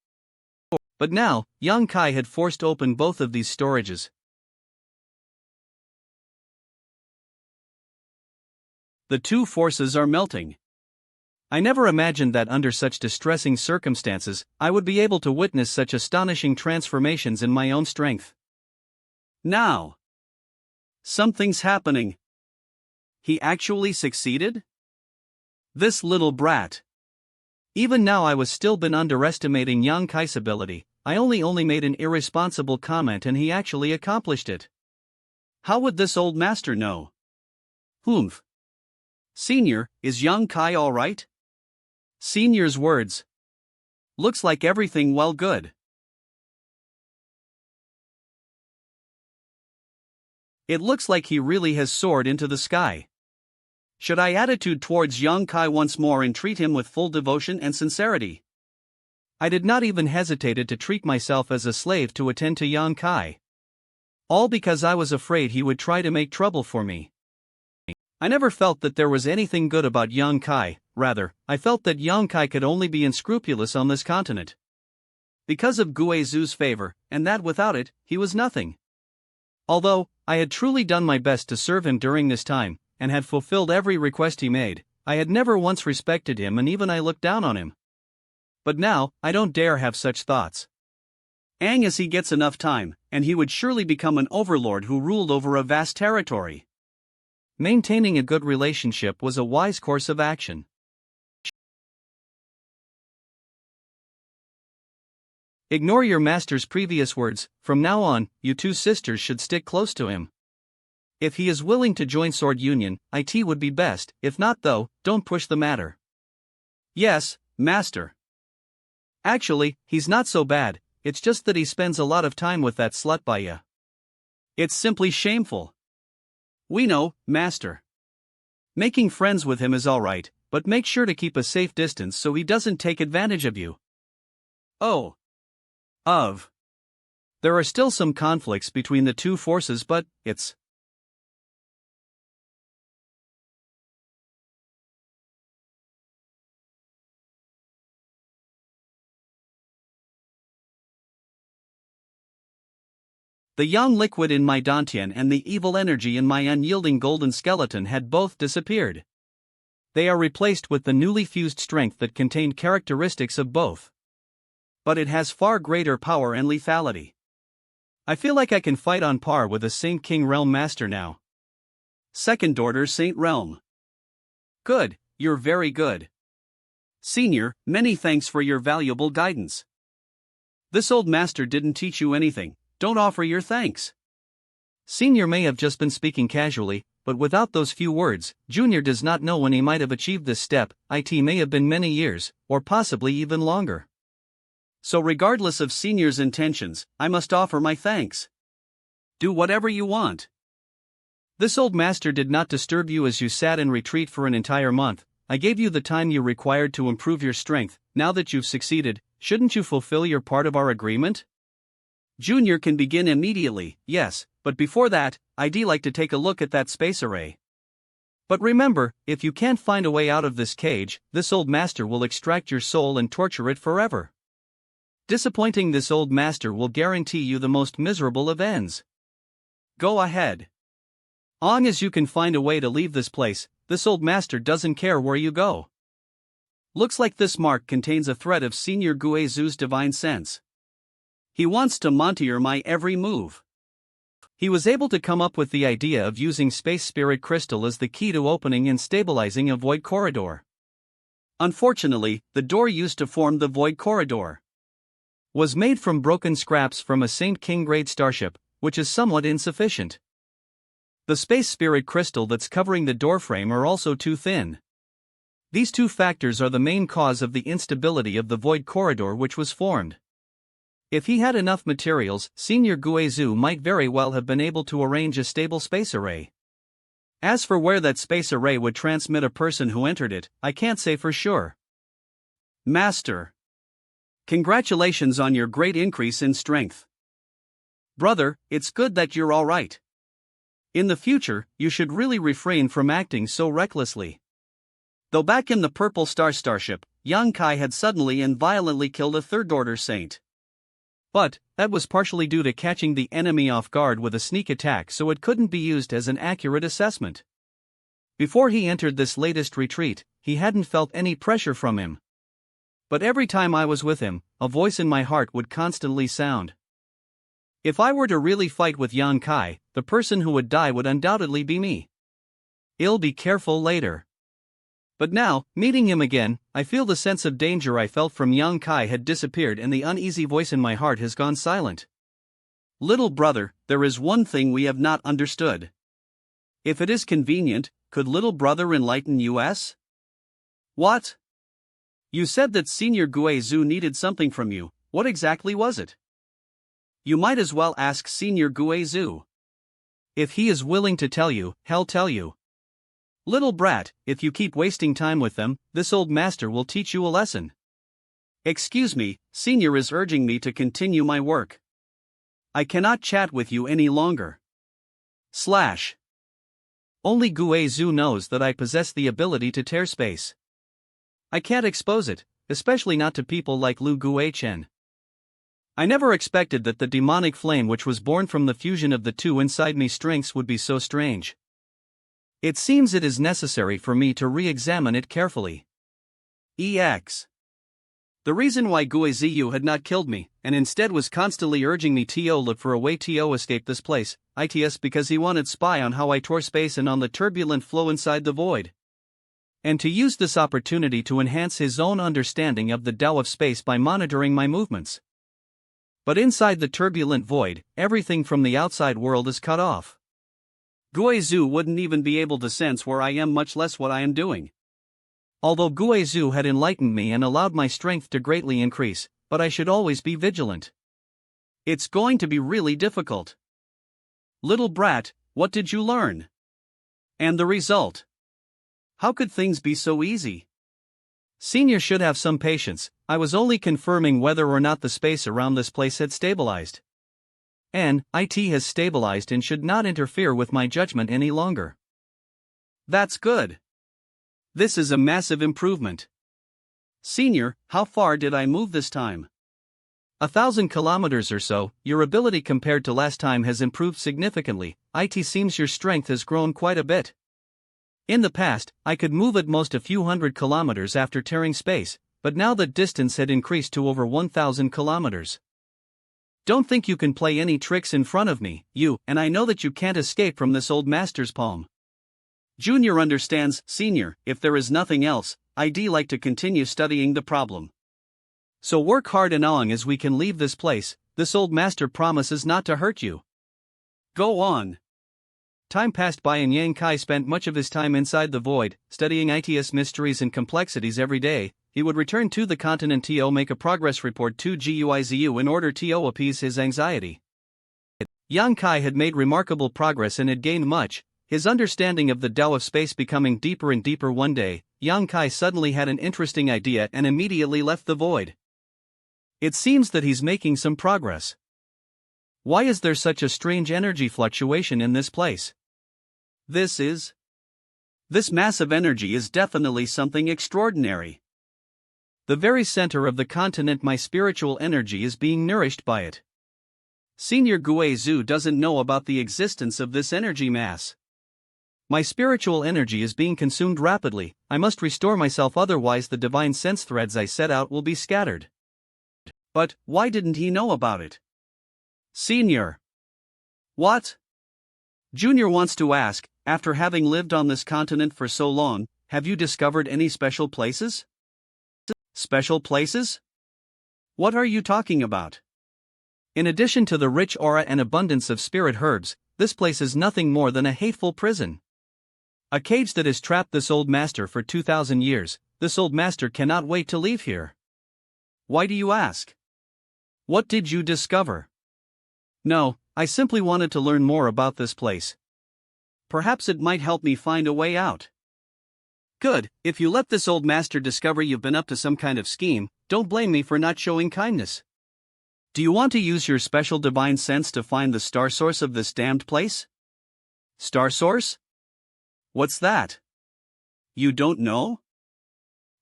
But now, Yang Kai had forced open both of these storages. The two forces are melting. I never imagined that under such distressing circumstances, I would be able to witness such astonishing transformations in my own strength. Now, something's happening. He actually succeeded? This little brat. Even now I was still been underestimating Yang Kai's ability. I only made an irresponsible comment and he actually accomplished it. How would this old master know? Humph. Senior, is Yang Kai alright? Senior's words. Looks like everything well good. It looks like he really has soared into the sky. Should I attitude towards Yang Kai once more and treat him with full devotion and sincerity? I did not even hesitate to treat myself as a slave to attend to Yang Kai. All because I was afraid he would try to make trouble for me. I never felt that there was anything good about young Kai, rather, I felt that young Kai could only be unscrupulous on this continent. Because of Guizu's favor, and that without it, he was nothing. Although, I had truly done my best to serve him during this time, and had fulfilled every request he made, I had never once respected him and even I looked down on him. But now, I don't dare have such thoughts. As he gets enough time, and he would surely become an overlord who ruled over a vast territory. Maintaining a good relationship was a wise course of action. Ignore your master's previous words. From now on, you two sisters should stick close to him. If he is willing to join Sword Union, it would be best, if not though, don't push the matter. Yes, master. Actually, he's not so bad, it's just that he spends a lot of time with that slut Baya. It's simply shameful. We know, master. Making friends with him is alright, but make sure to keep a safe distance so he doesn't take advantage of you. Oh. There are still some conflicts between the two forces, but it's the yang liquid in my dantian and the evil energy in my unyielding golden skeleton had both disappeared. They are replaced with the newly fused strength that contained characteristics of both. But it has far greater power and lethality. I feel like I can fight on par with a Saint King Realm Master now. Second Order Saint Realm. Good, you're very good. Senior, many thanks for your valuable guidance. This old master didn't teach you anything, don't offer your thanks. Senior may have just been speaking casually, but without those few words, Junior does not know when he might have achieved this step. It may have been many years, or possibly even longer. So regardless of Senior's intentions, I must offer my thanks. Do whatever you want. This old master did not disturb you as you sat in retreat for an entire month. I gave you the time you required to improve your strength. Now that you've succeeded, shouldn't you fulfill your part of our agreement? Junior can begin immediately, yes, but before that, I'd like to take a look at that space array. But remember, if you can't find a way out of this cage, this old master will extract your soul and torture it forever. Disappointing this old master will guarantee you the most miserable of ends. Go ahead. Long as you can find a way to leave this place, this old master doesn't care where you go. Looks like this mark contains a thread of Senior Guizu's divine sense. He wants to monitor my every move. He was able to come up with the idea of using Space Spirit Crystal as the key to opening and stabilizing a void corridor. Unfortunately, the door used to form the void corridor was made from broken scraps from a Saint King grade starship, which is somewhat insufficient. The Space Spirit Crystal that's covering the doorframe are also too thin. These two factors are the main cause of the instability of the void corridor which was formed. If he had enough materials, Senior Guizu might very well have been able to arrange a stable space array. As for where that space array would transmit a person who entered it, I can't say for sure. Master. Congratulations on your great increase in strength. Brother, it's good that you're alright. In the future, you should really refrain from acting so recklessly. Though back in the Purple Star starship, Yang Kai had suddenly and violently killed a Third Order Saint. But, that was partially due to catching the enemy off guard with a sneak attack, so it couldn't be used as an accurate assessment. Before he entered this latest retreat, he hadn't felt any pressure from him. But every time I was with him, a voice in my heart would constantly sound. If I were to really fight with Yang Kai, the person who would die would undoubtedly be me. I'll be careful later. But now, meeting him again, I feel the sense of danger I felt from Yang Kai had disappeared and the uneasy voice in my heart has gone silent. Little brother, there is one thing we have not understood. If it is convenient, could little brother enlighten us? What? You said that Senior Guizu needed something from you, what exactly was it? You might as well ask Senior Guizu. If he is willing to tell you, he'll tell you. Little brat, if you keep wasting time with them, this old master will teach you a lesson. Excuse me, Senior is urging me to continue my work. I cannot chat with you any longer. Only Guizhou knows that I possess the ability to tear space. I can't expose it, especially not to people like Lu Guichen. I never expected that the demonic flame which was born from the fusion of the two inside me strengths would be so strange. It seems it is necessary for me to re-examine it carefully. EX. The reason why Guizhou had not killed me, and instead was constantly urging me to look for a way to escape this place, it's because he wanted spy on how I tore space and on the turbulent flow inside the void. And to use this opportunity to enhance his own understanding of the Tao of space by monitoring my movements. But inside the turbulent void, everything from the outside world is cut off. Guizhou wouldn't even be able to sense where I am, much less what I am doing. Although Guizhou had enlightened me and allowed my strength to greatly increase, but I should always be vigilant. It's going to be really difficult. Little brat, what did you learn? And the result? How could things be so easy? Senior should have some patience. I was only confirming whether or not the space around this place had stabilized. It has stabilized and should not interfere with my judgment any longer. That's good. This is a massive improvement. Senior, how far did I move this time? 1,000 kilometers or so. Your ability compared to last time has improved significantly. It seems your strength has grown quite a bit. In the past, I could move at most a few hundred kilometers after tearing space, but now the distance had increased to over 1,000 kilometers. Don't think you can play any tricks in front of me, and I know that you can't escape from this old master's palm. Junior understands, Senior, if there is nothing else, I'd like to continue studying the problem. So work hard and long as we can leave this place. This old master promises not to hurt you. Go on. Time passed by and Yang Kai spent much of his time inside the void, studying its mysteries and complexities every day. He would return to the continent to make a progress report to Guizhou in order to appease his anxiety. Yang Kai had made remarkable progress and had gained much, his understanding of the Tao of space becoming deeper and deeper. One day, Yang Kai suddenly had an interesting idea and immediately left the void. It seems that he's making some progress. Why is there such a strange energy fluctuation in this place? This massive energy is definitely something extraordinary. The very center of the continent, my spiritual energy is being nourished by it. Senior Guizhou doesn't know about the existence of this energy mass. My spiritual energy is being consumed rapidly. I must restore myself, otherwise the divine sense threads I set out will be scattered. But why didn't he know about it? Senior. What? Junior wants to ask, after having lived on this continent for so long, have you discovered any special places? Special places? What are you talking about? In addition to the rich aura and abundance of spirit herbs, this place is nothing more than a hateful prison. A cage that has trapped this old master for 2,000 years. This old master cannot wait to leave here. Why do you ask? What did you discover? No, I simply wanted to learn more about this place. Perhaps it might help me find a way out. Good, if you let this old master discover you've been up to some kind of scheme, don't blame me for not showing kindness. Do you want to use your special divine sense to find the star source of this damned place? Star source? What's that? You don't know?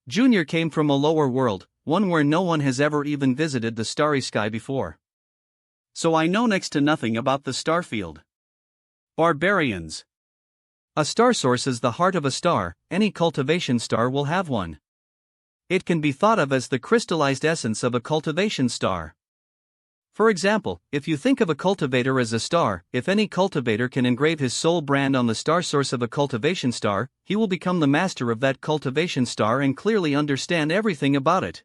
Junior came from a lower world, one where no one has ever even visited the starry sky before. So I know next to nothing about the star field. Barbarians. A star source is the heart of a star. Any cultivation star will have one. It can be thought of as the crystallized essence of a cultivation star. For example, if you think of a cultivator as a star, if any cultivator can engrave his soul brand on the star source of a cultivation star, he will become the master of that cultivation star and clearly understand everything about it.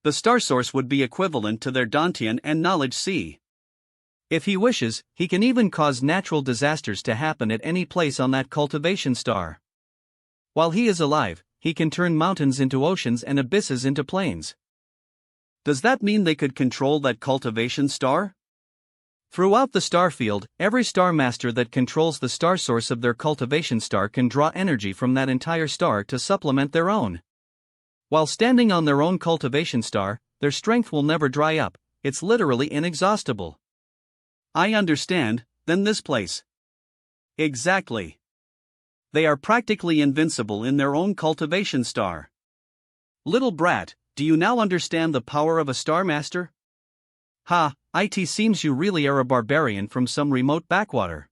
The star source would be equivalent to their Dantian and knowledge sea. If he wishes, he can even cause natural disasters to happen at any place on that cultivation star. While he is alive, he can turn mountains into oceans and abysses into plains. Does that mean they could control that cultivation star? Throughout the star field, every star master that controls the star source of their cultivation star can draw energy from that entire star to supplement their own. While standing on their own cultivation star, their strength will never dry up. It's literally inexhaustible. I understand, then this place. Exactly. They are practically invincible in their own cultivation star. Little brat, do you now understand the power of a star master? Ha, it seems you really are a barbarian from some remote backwater.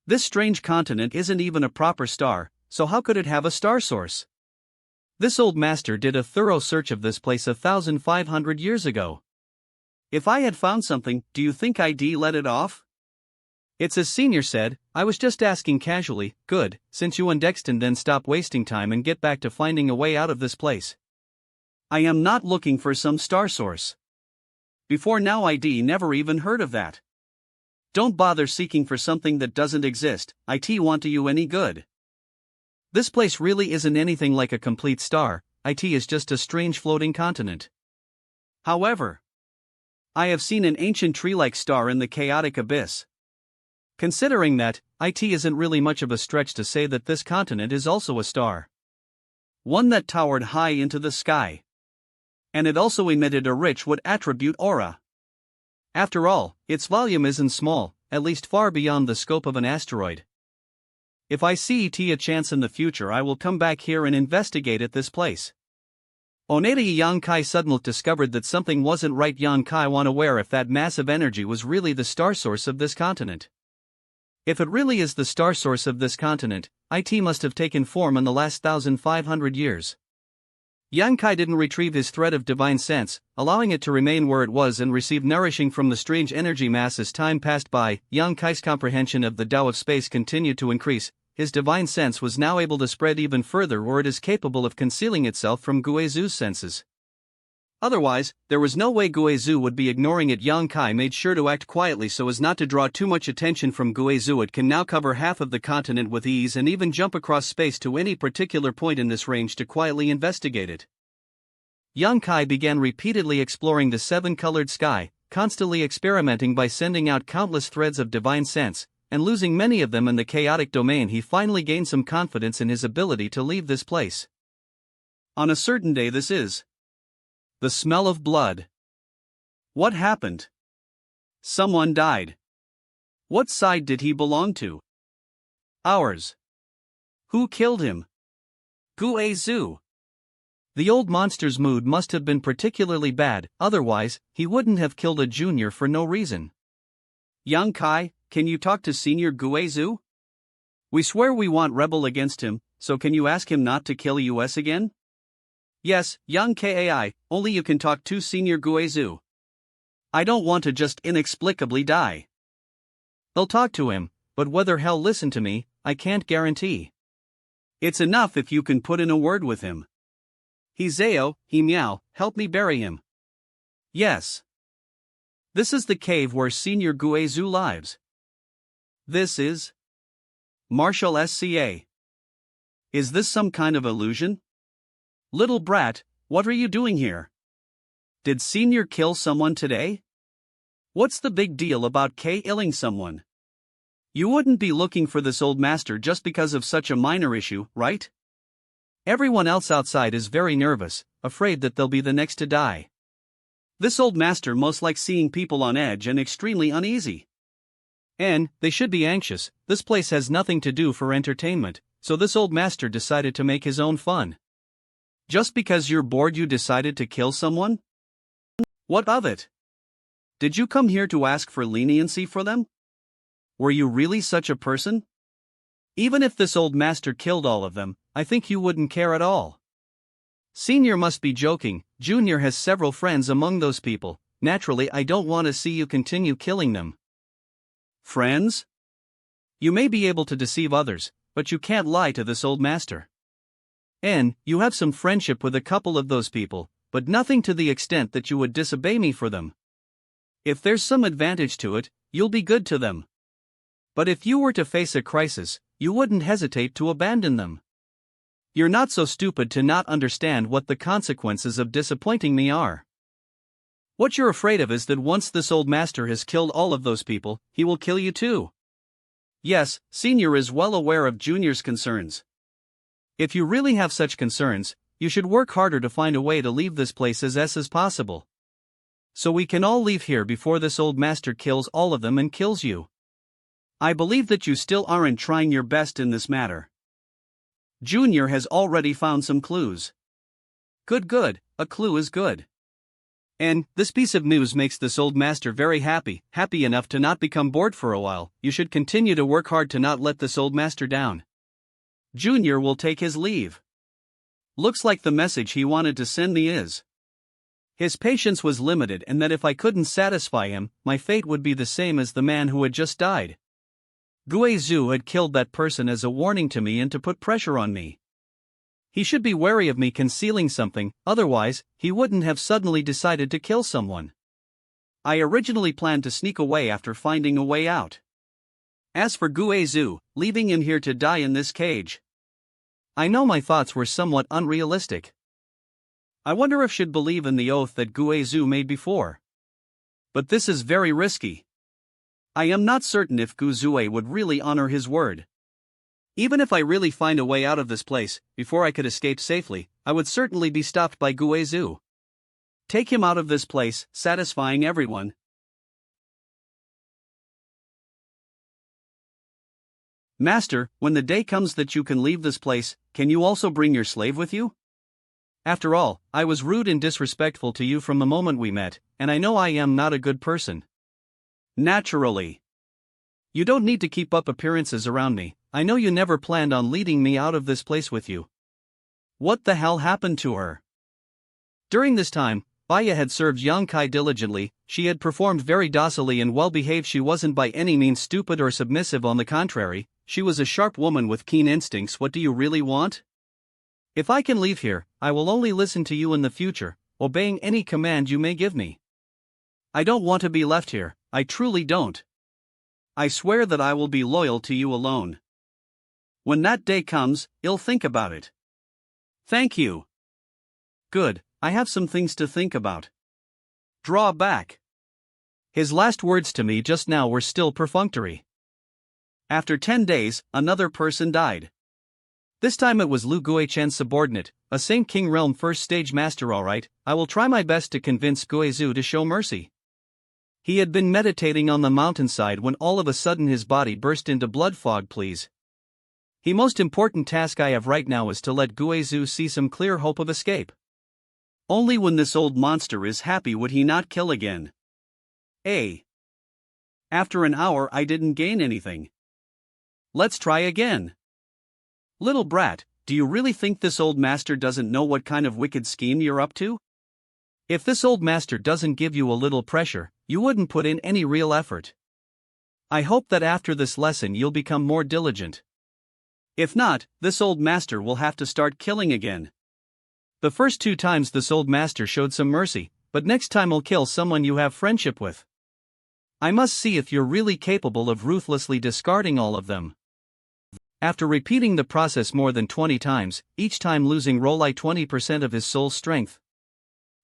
This strange continent isn't even a proper star, so how could it have a star source? This old master did a thorough search of this place 1,500 years ago. If I had found something, do you think I'd let it off? It's as Senior said, I was just asking casually. Good, since you and Dexton then stop wasting time and get back to finding a way out of this place. I am not looking for some star source. Before now I'd never even heard of that. Don't bother seeking for something that doesn't exist, it won't do you any good. This place really isn't anything like a complete star, it is just a strange floating continent. However, I have seen an ancient tree-like star in the chaotic abyss. Considering that, it isn't really much of a stretch to say that this continent is also a star. One that towered high into the sky. And it also emitted a rich wood attribute aura. After all, its volume isn't small, at least far beyond the scope of an asteroid. If I see a chance in the future, I will come back here and investigate at this place. Oneri Yonkai suddenly discovered that something wasn't right. Yonkai was unaware if that massive energy was really the star source of this continent. If it really is the star source of this continent, it must have taken form in the last 1,500 years. Yonkai didn't retrieve his thread of divine sense, allowing it to remain where it was and receive nourishing from the strange energy mass as time passed by. Yonkai's comprehension of the Tao of space continued to increase. His divine sense was now able to spread even further, or it is capable of concealing itself from Guizu's senses. Otherwise, there was no way Guizu would be ignoring it. Yonkai made sure to act quietly so as not to draw too much attention from Guizu. It can now cover half of the continent with ease and even jump across space to any particular point in this range to quietly investigate it. Yonkai began repeatedly exploring the seven-colored sky, constantly experimenting by sending out countless threads of divine sense, and losing many of them in the chaotic domain. He finally gained some confidence in his ability to leave this place. On a certain day, this is the smell of blood. What happened? Someone died. What side did he belong to? Ours. Who killed him? Guizu. The old monster's mood must have been particularly bad, otherwise, he wouldn't have killed a junior for no reason. Yonkai, can you talk to Senior Guizu? We swear we won't rebel against him, so can you ask him not to kill us again? Yes, Yonkai, only you can talk to Senior Guizu. I don't want to just inexplicably die. They'll talk to him, but whether he'll listen to me, I can't guarantee. It's enough if you can put in a word with him. Hizeo, he meow, help me bury him. Yes. This is the cave where Senior Guizu lives. This is Marshall SCA. Is this some kind of illusion? Little brat, what are you doing here? Did Senior kill someone today? What's the big deal about killing someone? You wouldn't be looking for this old master just because of such a minor issue, right? Everyone else outside is very nervous, afraid that they'll be the next to die. This old master most likes seeing people on edge and extremely uneasy. And they should be anxious. This place has nothing to do for entertainment, so this old master decided to make his own fun. Just because you're bored you decided to kill someone? What of it? Did you come here to ask for leniency for them? Were you really such a person? Even if this old master killed all of them, I think you wouldn't care at all. Senior must be joking. Junior has several friends among those people. Naturally, I don't want to see you continue killing them. Friends? You may be able to deceive others, but you can't lie to this old master. And you have some friendship with a couple of those people, but nothing to the extent that you would disobey me for them. If there's some advantage to it, you'll be good to them. But if you were to face a crisis, you wouldn't hesitate to abandon them. You're not so stupid to not understand what the consequences of disappointing me are. What you're afraid of is that once this old master has killed all of those people, he will kill you too. Yes, Senior is well aware of Junior's concerns. If you really have such concerns, you should work harder to find a way to leave this place as possible. So we can all leave here before this old master kills all of them and kills you. I believe that you still aren't trying your best in this matter. Junior has already found some clues. Good, a clue is good. And this piece of news makes this old master very happy enough to not become bored for a while. You should continue to work hard to not let this old master down. Junior will take his leave. Looks like the message he wanted to send me is: his patience was limited and that if I couldn't satisfy him, my fate would be the same as the man who had just died. Guizhu had killed that person as a warning to me and to put pressure on me. He should be wary of me concealing something, otherwise, he wouldn't have suddenly decided to kill someone. I originally planned to sneak away after finding a way out. As for Guizhu, leaving him here to die in this cage. I know my thoughts were somewhat unrealistic. I wonder if should believe in the oath that Guizhu made before. But this is very risky. I am not certain if Guzue would really honor his word. Even if I really find a way out of this place, before I could escape safely, I would certainly be stopped by Guizhu. Take him out of this place, satisfying everyone. Master, when the day comes that you can leave this place, can you also bring your slave with you? After all, I was rude and disrespectful to you from the moment we met, and I know I am not a good person. Naturally. You don't need to keep up appearances around me. I know you never planned on leading me out of this place with you. What the hell happened to her? During this time, Baya had served Yang Kai diligently. She had performed very docilely and well behaved. She wasn't by any means stupid or submissive, on the contrary, she was a sharp woman with keen instincts. What do you really want? If I can leave here, I will only listen to you in the future, obeying any command you may give me. I don't want to be left here, I truly don't. I swear that I will be loyal to you alone. When that day comes, I'll think about it. Thank you. Good, I have some things to think about. Draw back. His last words to me just now were still perfunctory. After 10 days, another person died. This time it was Lu Guichen's subordinate, a Saint King Realm first stage master. Alright, I will try my best to convince Guizhu to show mercy. He had been meditating on the mountainside when all of a sudden his body burst into blood fog. Please. The most important task I have right now is to let Guizhu see some clear hope of escape. Only when this old monster is happy would he not kill again. After an hour I didn't gain anything. Let's try again. Little brat, do you really think this old master doesn't know what kind of wicked scheme you're up to? If this old master doesn't give you a little pressure, you wouldn't put in any real effort. I hope that after this lesson you'll become more diligent. If not, this old master will have to start killing again. The first 2 times this old master showed some mercy, but next time I'll kill someone you have friendship with. I must see if you're really capable of ruthlessly discarding all of them. After repeating the process more than 20 times, each time losing Rolai 20% of his soul's strength.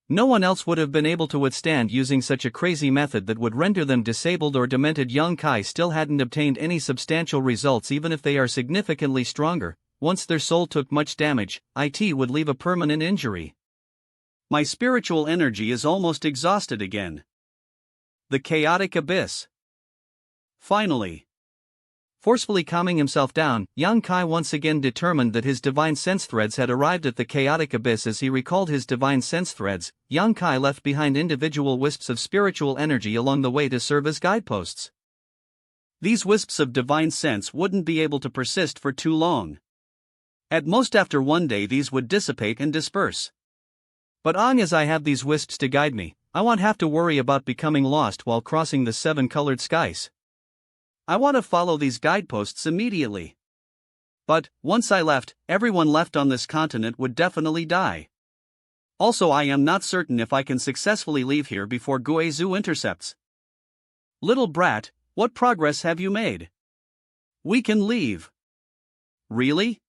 No one else would have been able to withstand using such a crazy method that would render them disabled or demented. Young Kai still hadn't obtained any substantial results. Even if they are significantly stronger, once their soul took much damage, it would leave a permanent injury. My spiritual energy is almost exhausted again. The chaotic abyss. Finally. Forcefully calming himself down, Yang Kai once again determined that his divine sense threads had arrived at the chaotic abyss. As he recalled his divine sense threads, Yang Kai left behind individual wisps of spiritual energy along the way to serve as guideposts. These wisps of divine sense wouldn't be able to persist for too long. At most after one day these would dissipate and disperse. But long as I have these wisps to guide me, I won't have to worry about becoming lost while crossing the 7-colored skies. I want to follow these guideposts immediately. But, once I left, everyone left on this continent would definitely die. Also, I am not certain if I can successfully leave here before Guizhu intercepts. Little brat, what progress have you made? We can leave. Really?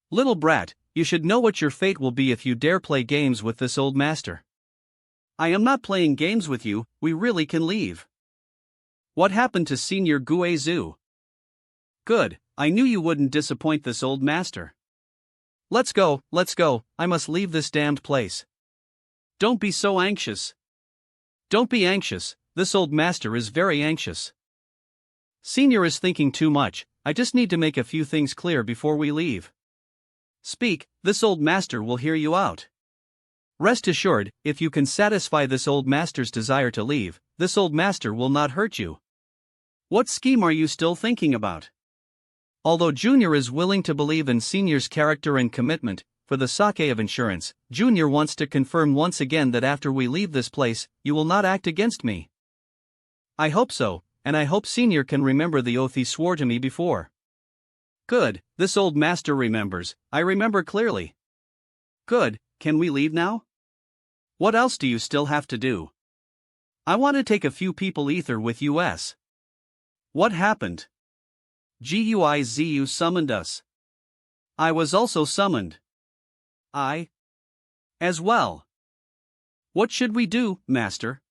Little brat, you should know what your fate will be if you dare play games with this old master. I am not playing games with you, we really can leave. What happened to Senior Guizhu? Good, I knew you wouldn't disappoint this old master. Let's go, I must leave this damned place. Don't be so anxious. Don't be anxious, this old master is very anxious. Senior is thinking too much. I just need to make a few things clear before we leave. Speak, this old master will hear you out. Rest assured, if you can satisfy this old master's desire to leave, this old master will not hurt you. What scheme are you still thinking about? Although Junior is willing to believe in Senior's character and commitment, for the sake of insurance, Junior wants to confirm once again that after we leave this place, you will not act against me. I hope so, and I hope Senior can remember the oath he swore to me before. Good, this old master remembers. I remember clearly. Good, can we leave now? What else do you still have to do? I want to take a few people ether with us. What happened? Guizu summoned us. I was also summoned. I as well. What should we do, master?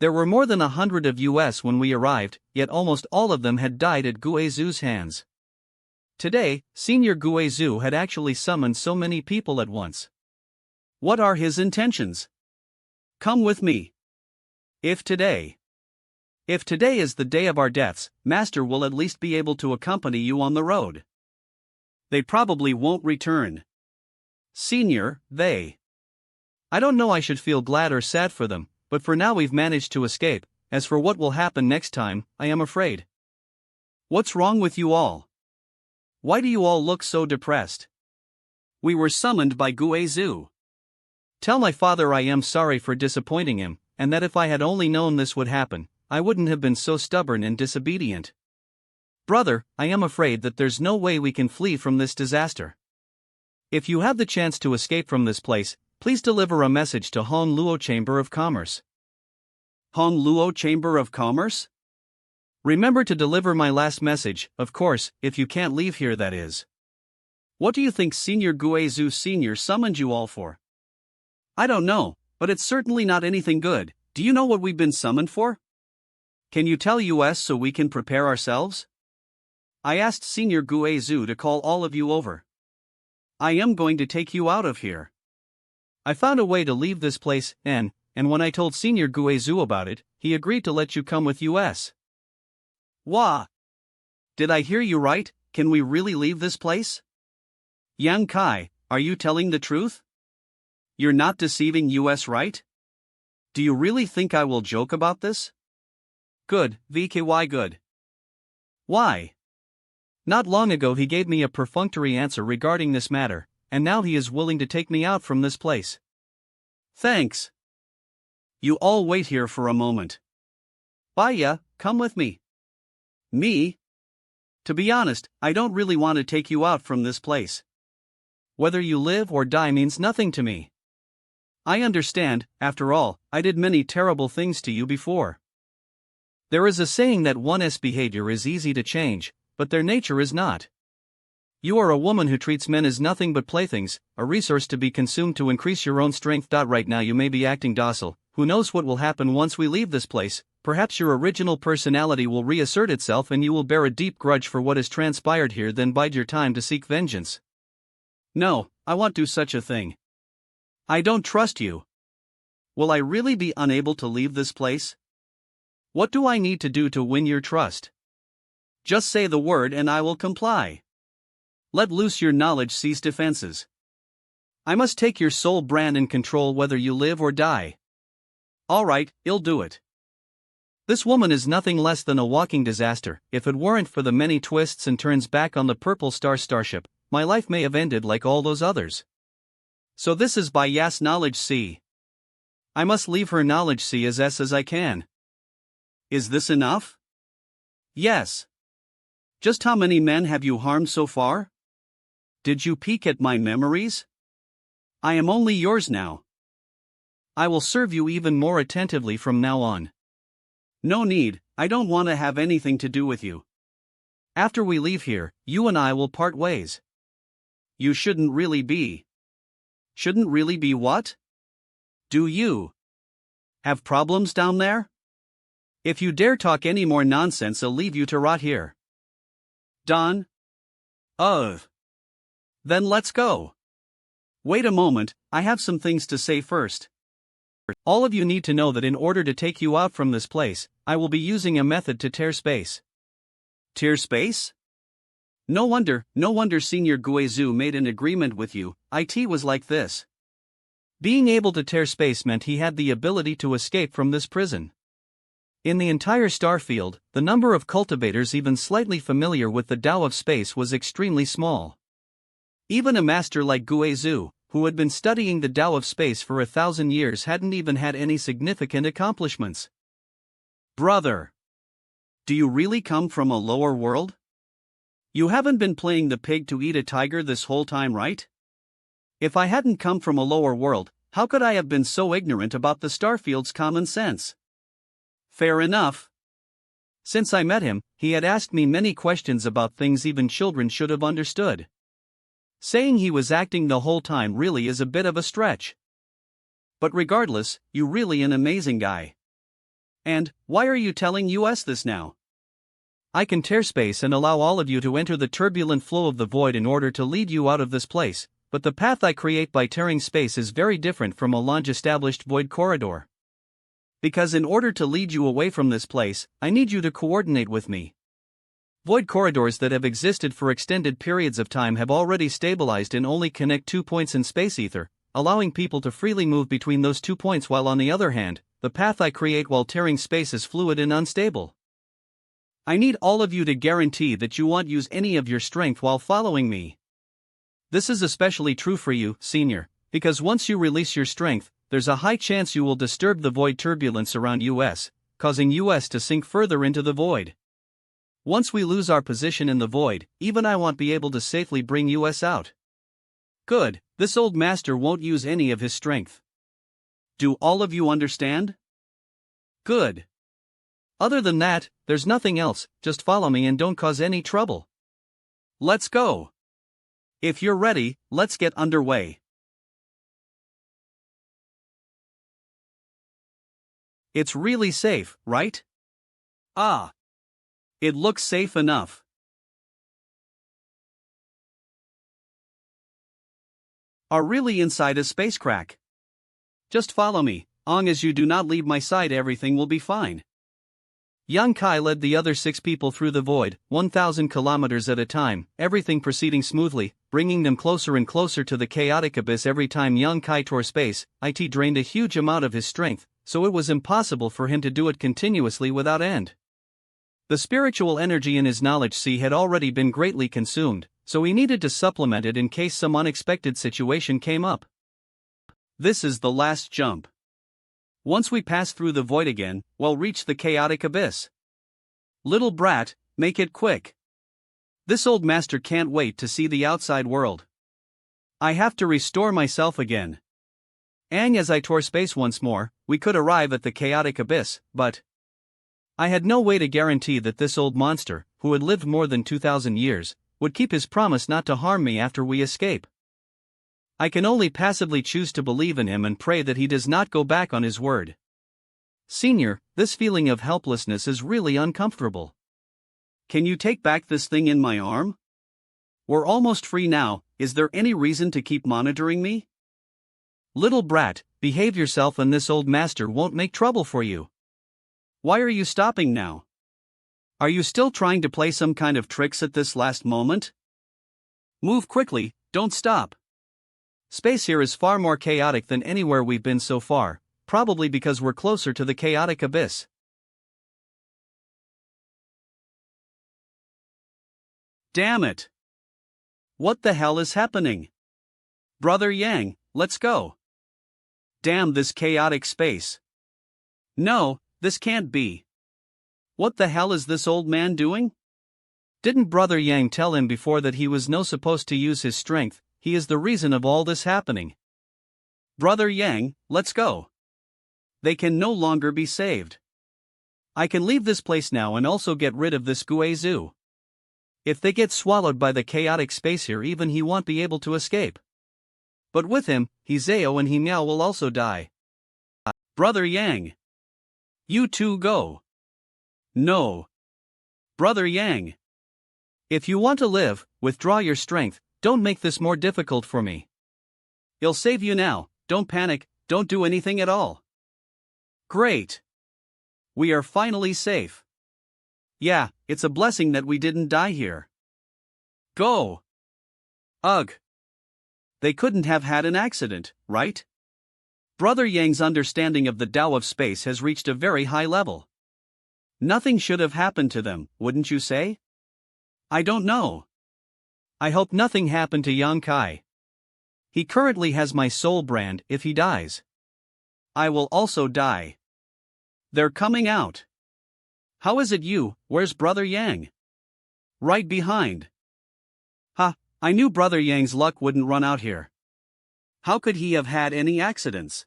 There were more than 100 of us when we arrived, yet almost all of them had died at Guizu's hands. Today, Senior Guizu had actually summoned so many people at once. What are his intentions? Come with me. If today is the day of our deaths, Master will at least be able to accompany you on the road. They probably won't return. Senior, I don't know, I should feel glad or sad for them, but for now we've managed to escape. As for what will happen next time, I am afraid. What's wrong with you all? Why do you all look so depressed? We were summoned by Guizu. Tell my father I am sorry for disappointing him, and that if I had only known this would happen, I wouldn't have been so stubborn and disobedient. Brother, I am afraid that there's no way we can flee from this disaster. If you have the chance to escape from this place, please deliver a message to Honluo Chamber of Commerce. Honluo Chamber of Commerce? Remember to deliver my last message, of course, if you can't leave here, that is. What do you think Senior Guizu Senior summoned you all for? I don't know, but it's certainly not anything good. Do you know what we've been summoned for? Can you tell us so we can prepare ourselves? I asked Senior Guizu to call all of you over. I am going to take you out of here. I found a way to leave this place, and when I told Senior Guizu about it, he agreed to let you come with us. Wah! Did I hear you right? Can we really leave this place? Yang Kai, are you telling the truth? You're not deceiving us, right? Do you really think I will joke about this? Good, VKY good. Why? Not long ago he gave me a perfunctory answer regarding this matter, and now he is willing to take me out from this place. Thanks. You all wait here for a moment. Baya, come with me. Me? To be honest, I don't really want to take you out from this place. Whether you live or die means nothing to me. I understand, after all, I did many terrible things to you before. There is a saying that one's behavior is easy to change, but their nature is not. You are a woman who treats men as nothing but playthings, a resource to be consumed to increase your own strength. Right now you may be acting docile, who knows what will happen once we leave this place. Perhaps your original personality will reassert itself and you will bear a deep grudge for what has transpired here, then bide your time to seek vengeance. No, I won't do such a thing. I don't trust you. Will I really be unable to leave this place? What do I need to do to win your trust? Just say the word and I will comply. Let loose your knowledge, cease defenses. I must take your soul brand and control whether you live or die. Alright, I'll do it. This woman is nothing less than a walking disaster. If it weren't for the many twists and turns back on the Purple Star starship, my life may have ended like all those others. So this is by Yas knowledge C. I must leave her knowledge C as I can. Is this enough? Yes. Just how many men have you harmed so far? Did you peek at my memories? I am only yours now. I will serve you even more attentively from now on. No need, I don't want to have anything to do with you. After we leave here, you and I will part ways. You shouldn't really be. Shouldn't really be what? Do you have problems down there? If you dare talk any more nonsense, I'll leave you to rot here. Done? Then let's go. Wait a moment, I have some things to say first. All of you need to know that in order to take you out from this place, I will be using a method to tear space. Tier space? No wonder Senior Guizhou made an agreement with you. It was like this. Being able to tear space meant he had the ability to escape from this prison. In the entire starfield, the number of cultivators even slightly familiar with the Tao of space was extremely small. Even a master like Guizhou, who had been studying the Tao of space for 1,000 years, hadn't even had any significant accomplishments. Brother! Do you really come from a lower world? You haven't been playing the pig to eat a tiger this whole time, right? If I hadn't come from a lower world, how could I have been so ignorant about the starfield's common sense? Fair enough. Since I met him, he had asked me many questions about things even children should have understood. Saying he was acting the whole time really is a bit of a stretch. But regardless, you're really an amazing guy. And, why are you telling us this now? I can tear space and allow all of you to enter the turbulent flow of the void in order to lead you out of this place, but the path I create by tearing space is very different from a long-established void corridor. Because in order to lead you away from this place, I need you to coordinate with me. Void corridors that have existed for extended periods of time have already stabilized and only connect 2 points in space ether, allowing people to freely move between those 2 points, while on the other hand, the path I create while tearing space is fluid and unstable. I need all of you to guarantee that you won't use any of your strength while following me. This is especially true for you, Senior, because once you release your strength, there's a high chance you will disturb the void turbulence around us, causing us to sink further into the void. Once we lose our position in the void, even I won't be able to safely bring us out. Good, this old master won't use any of his strength. Do all of you understand? Good. Other than that, there's nothing else, just follow me and don't cause any trouble. Let's go. If you're ready, let's get underway. It's really safe, right? Ah. It looks safe enough. Are really inside a space crack. Just follow me, long as you do not leave my side everything will be fine. Yang Kai led the other 6 people through the void, 1,000 kilometers at a time, everything proceeding smoothly, bringing them closer and closer to the chaotic abyss. Every time Yang Kai tore space, it drained a huge amount of his strength, so it was impossible for him to do it continuously without end. The spiritual energy in his knowledge sea had already been greatly consumed, so he needed to supplement it in case some unexpected situation came up. This is the last jump. Once we pass through the void again, we'll reach the chaotic abyss. Little brat, make it quick. This old master can't wait to see the outside world. I have to restore myself again. And as I tore space once more, we could arrive at the chaotic abyss, but I had no way to guarantee that this old monster, who had lived more than 2,000 years, would keep his promise not to harm me after we escape. I can only passively choose to believe in him and pray that he does not go back on his word. Senior, this feeling of helplessness is really uncomfortable. Can you take back this thing in my arm? We're almost free now, is there any reason to keep monitoring me? Little brat, behave yourself and this old master won't make trouble for you. Why are you stopping now? Are you still trying to play some kind of tricks at this last moment? Move quickly, don't stop. Space here is far more chaotic than anywhere we've been so far, probably because we're closer to the chaotic abyss. Damn it! What the hell is happening? Brother Yang, let's go. Damn this chaotic space. No, this can't be. What the hell is this old man doing? Didn't Brother Yang tell him before that he was no supposed to use his strength? He is the reason of all this happening. Brother Yang, let's go. They can no longer be saved. I can leave this place now and also get rid of this Guizhou. If they get swallowed by the chaotic space here, even he won't be able to escape. But with him, he Zhao and he Miao will also die. Brother Yang. You two go. No. Brother Yang. If you want to live, withdraw your strength, don't make this more difficult for me. I'll save you now, don't panic, don't do anything at all. Great. We are finally safe. Yeah, it's a blessing that we didn't die here. Go! Ugh! They couldn't have had an accident, right? Brother Yang's understanding of the Tao of space has reached a very high level. Nothing should have happened to them, wouldn't you say? I don't know. I hope nothing happened to Yang Kai. He currently has my soul brand. If he dies, I will also die. They're coming out. How is it you? Where's Brother Yang? Right behind. Ha, I knew Brother Yang's luck wouldn't run out here. How could he have had any accidents?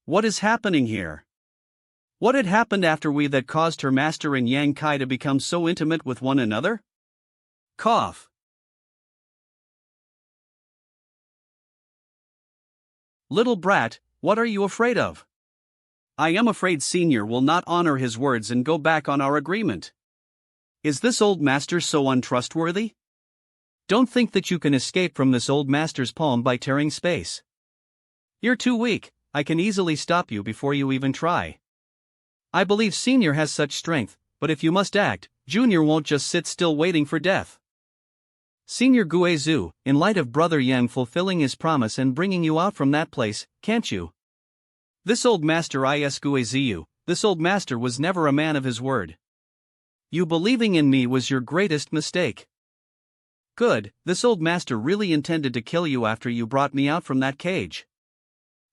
What is happening here? What had happened after we that caused her master and Yang Kai to become so intimate with one another? Cough. Little brat, what are you afraid of? I am afraid Senior will not honor his words and go back on our agreement. Is this old master so untrustworthy? Don't think that you can escape from this old master's palm by tearing space. You're too weak. I can easily stop you before you even try. I believe Senior has such strength, but if you must act, Junior won't just sit still waiting for death. Senior Guizhu, in light of Brother Yang fulfilling his promise and bringing you out from that place, can't you? This old master is Guizhu, this old master was never a man of his word. You believing in me was your greatest mistake. Good, this old master really intended to kill you after you brought me out from that cage.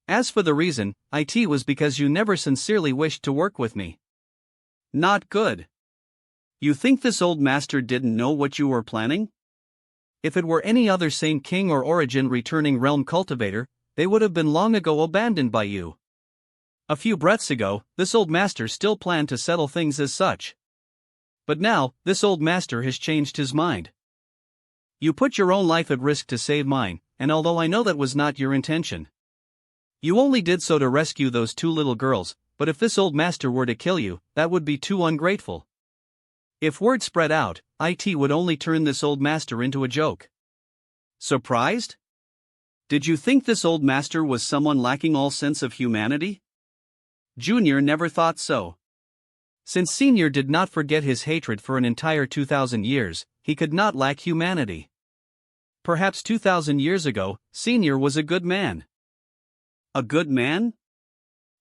As for the reason, it was because you never sincerely wished to work with me. Not good. You think this old master didn't know what you were planning? If it were any other same king or origin returning realm cultivator, they would have been long ago abandoned by you. A few breaths ago, this old master still planned to settle things as such. But now, this old master has changed his mind. You put your own life at risk to save mine, and although I know that was not your intention, you only did so to rescue those two little girls, but if this old master were to kill you, that would be too ungrateful. If word spread out, it would only turn this old master into a joke. Surprised? Did you think this old master was someone lacking all sense of humanity? Junior never thought so. Since Senior did not forget his hatred for an entire 2,000 years, he could not lack humanity. Perhaps 2,000 years ago, Senior was a good man. A good man?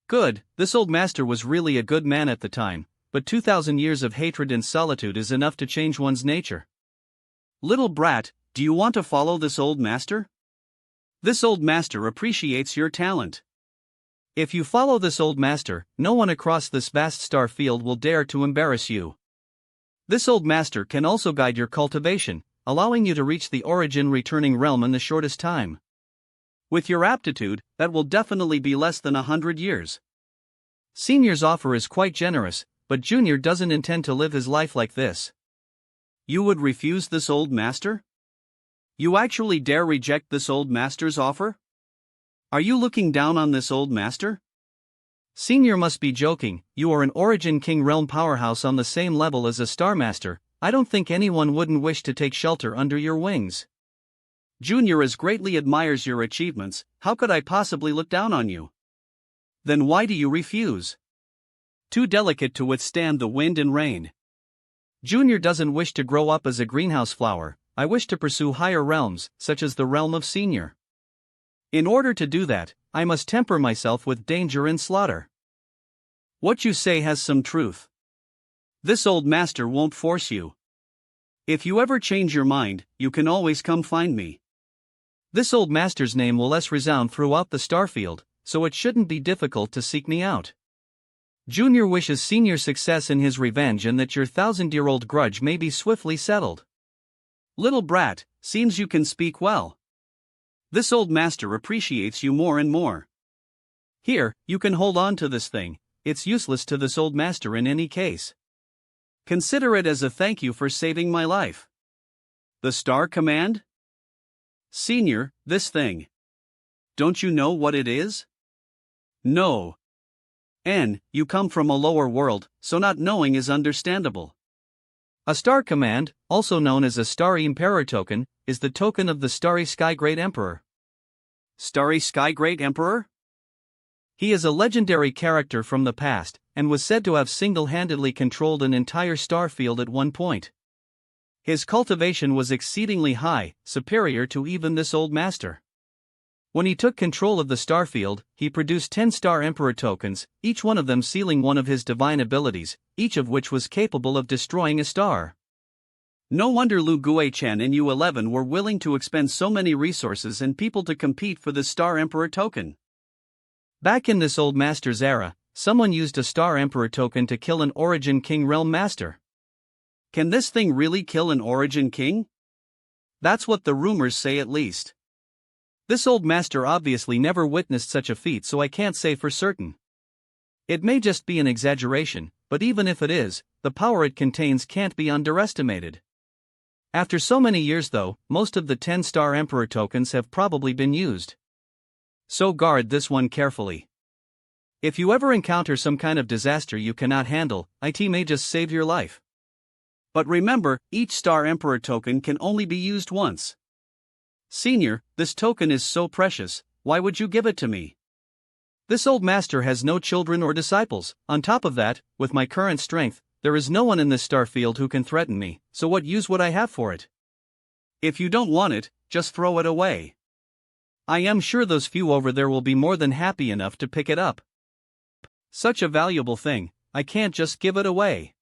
Good, this old master was really a good man at the time, but 2,000 years of hatred and solitude is enough to change one's nature. Little brat, do you want to follow this old master? This old master appreciates your talent. If you follow this old master, no one across this vast star field will dare to embarrass you. This old master can also guide your cultivation, allowing you to reach the origin returning realm in the shortest time. With your aptitude, that will definitely be less than 100 years. Senior's offer is quite generous, but Junior doesn't intend to live his life like this. You would refuse this old master? You actually dare reject this old master's offer? Are you looking down on this old master? Senior must be joking. You are an Origin King Realm powerhouse on the same level as a Star Master. I don't think anyone wouldn't wish to take shelter under your wings. Junior as greatly admires your achievements, how could I possibly look down on you? Then why do you refuse? Too delicate to withstand the wind and rain. Junior doesn't wish to grow up as a greenhouse flower. I wish to pursue higher realms, such as the realm of Senior. In order to do that, I must temper myself with danger and slaughter. What you say has some truth. This old master won't force you. If you ever change your mind, you can always come find me. This old master's name will less resound throughout the starfield, so it shouldn't be difficult to seek me out. Junior wishes Senior success in his revenge and that your 1,000-year-old grudge may be swiftly settled. Little brat, seems you can speak well. This old master appreciates you more and more. Here, you can hold on to this thing, it's useless to this old master in any case. Consider it as a thank you for saving my life. The Star Command? Senior, this thing. Don't you know what it is? No. You come from a lower world, so not knowing is understandable. A Star Command, also known as a Starry Emperor token, is the token of the Starry Sky Great Emperor. Starry Sky Great Emperor? He is a legendary character from the past, and was said to have single-handedly controlled an entire star field at one point. His cultivation was exceedingly high, superior to even this old master. When he took control of the star field, he produced 10 Star Emperor tokens, each one of them sealing one of his divine abilities, each of which was capable of destroying a star. No wonder Lu Guichen and U11 were willing to expend so many resources and people to compete for the Star Emperor token. Back in this old master's era, someone used a Star Emperor token to kill an Origin King Realm Master. Can this thing really kill an Origin King? That's what the rumors say at least. This old master obviously never witnessed such a feat, so I can't say for certain. It may just be an exaggeration, but even if it is, the power it contains can't be underestimated. After so many years though, most of the 10 Star Emperor tokens have probably been used. So guard this one carefully. If you ever encounter some kind of disaster you cannot handle, it may just save your life. But remember, each Star Emperor token can only be used once. Senior, this token is so precious, why would you give it to me? This old master has no children or disciples. On top of that, with my current strength, there is no one in this star field who can threaten me, so what use would I have for it? If you don't want it, just throw it away. I am sure those few over there will be more than happy enough to pick it up. Such a valuable thing, I can't just give it away.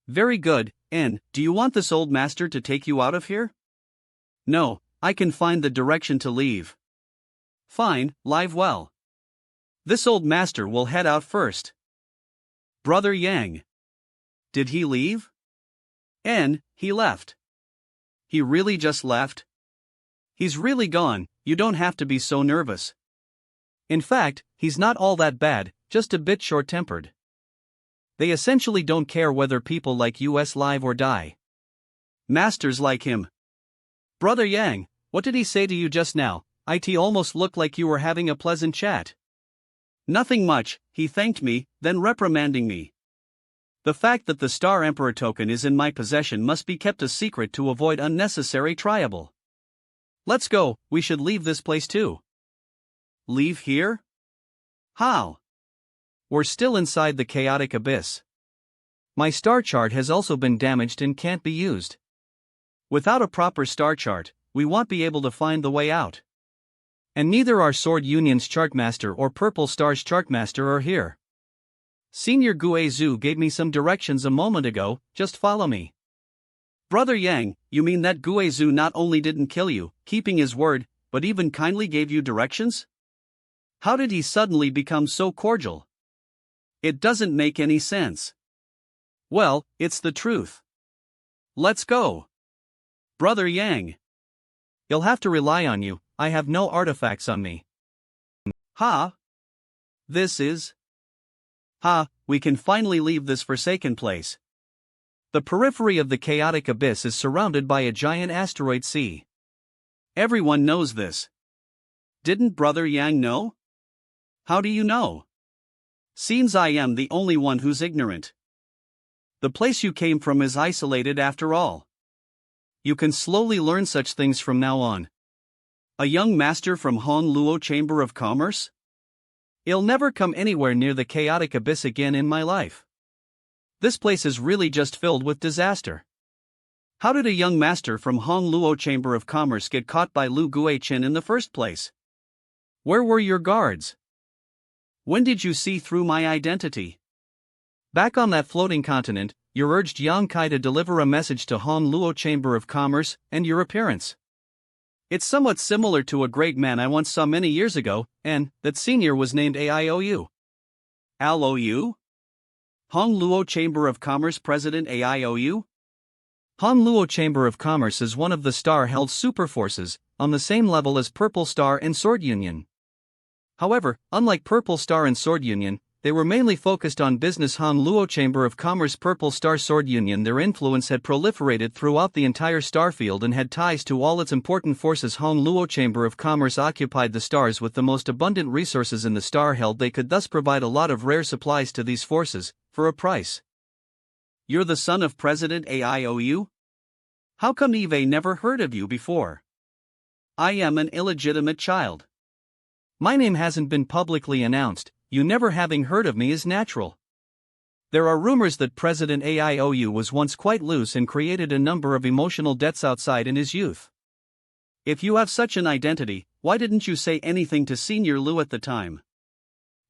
Very good, N. Do you want this old master to take you out of here? No, I can find the direction to leave. Fine, live well. This old master will head out first. Brother Yang. Did he leave? N. He left. He really just left? He's really gone, you don't have to be so nervous. In fact, he's not all that bad, just a bit short-tempered. They essentially don't care whether people like us live or die. Masters like him. Brother Yang, what did he say to you just now? It almost looked like you were having a pleasant chat. Nothing much, he thanked me, then reprimanding me. The fact that the Star Emperor token is in my possession must be kept a secret to avoid unnecessary trouble. Let's go, we should leave this place too. Leave here? How? We're still inside the chaotic abyss. My star chart has also been damaged and can't be used. Without a proper star chart, we won't be able to find the way out. And neither our Sword Union's Chartmaster or Purple Star's Chartmaster are here. Senior Guizhu gave me some directions a moment ago, just follow me. Brother Yang, you mean that Guizhu not only didn't kill you, keeping his word, but even kindly gave you directions? How did he suddenly become so cordial? It doesn't make any sense. Well, it's the truth. Let's go. Brother Yang. You'll have to rely on you, I have no artifacts on me. Ha! This is... Ha, we can finally leave this forsaken place. The periphery of the chaotic abyss is surrounded by a giant asteroid sea. Everyone knows this. Didn't Brother Yang know? How do you know? Seems I am the only one who's ignorant. The place you came from is isolated after all. You can slowly learn such things from now on. A young master from Honluo Chamber of Commerce? I'll never come anywhere near the chaotic abyss again in my life. This place is really just filled with disaster. How did a young master from Honluo Chamber of Commerce get caught by Lu Guichen in the first place? Where were your guards? When did you see through my identity? Back on that floating continent, you urged Yang Kai to deliver a message to Honluo Chamber of Commerce, and your appearance. It's somewhat similar to a great man I once saw many years ago, and that senior was named AIOU. ALOU? Honluo Chamber of Commerce President AIOU? Honluo Chamber of Commerce is one of the star-held superforces, on the same level as Purple Star and Sword Union. However, unlike Purple Star and Sword Union, they were mainly focused on business. Honluo Chamber of Commerce Purple Star Sword Union, their influence had proliferated throughout the entire starfield and had ties to all its important forces. Honluo Chamber of Commerce occupied the stars with the most abundant resources in the star held. They could thus provide a lot of rare supplies to these forces, for a price. You're the son of President AIOU? How come Eve never heard of you before? I am an illegitimate child. My name hasn't been publicly announced. You never having heard of me is natural. There are rumors that President Aiou was once quite loose and created a number of emotional debts outside in his youth. If you have such an identity, why didn't you say anything to Senior Liu at the time?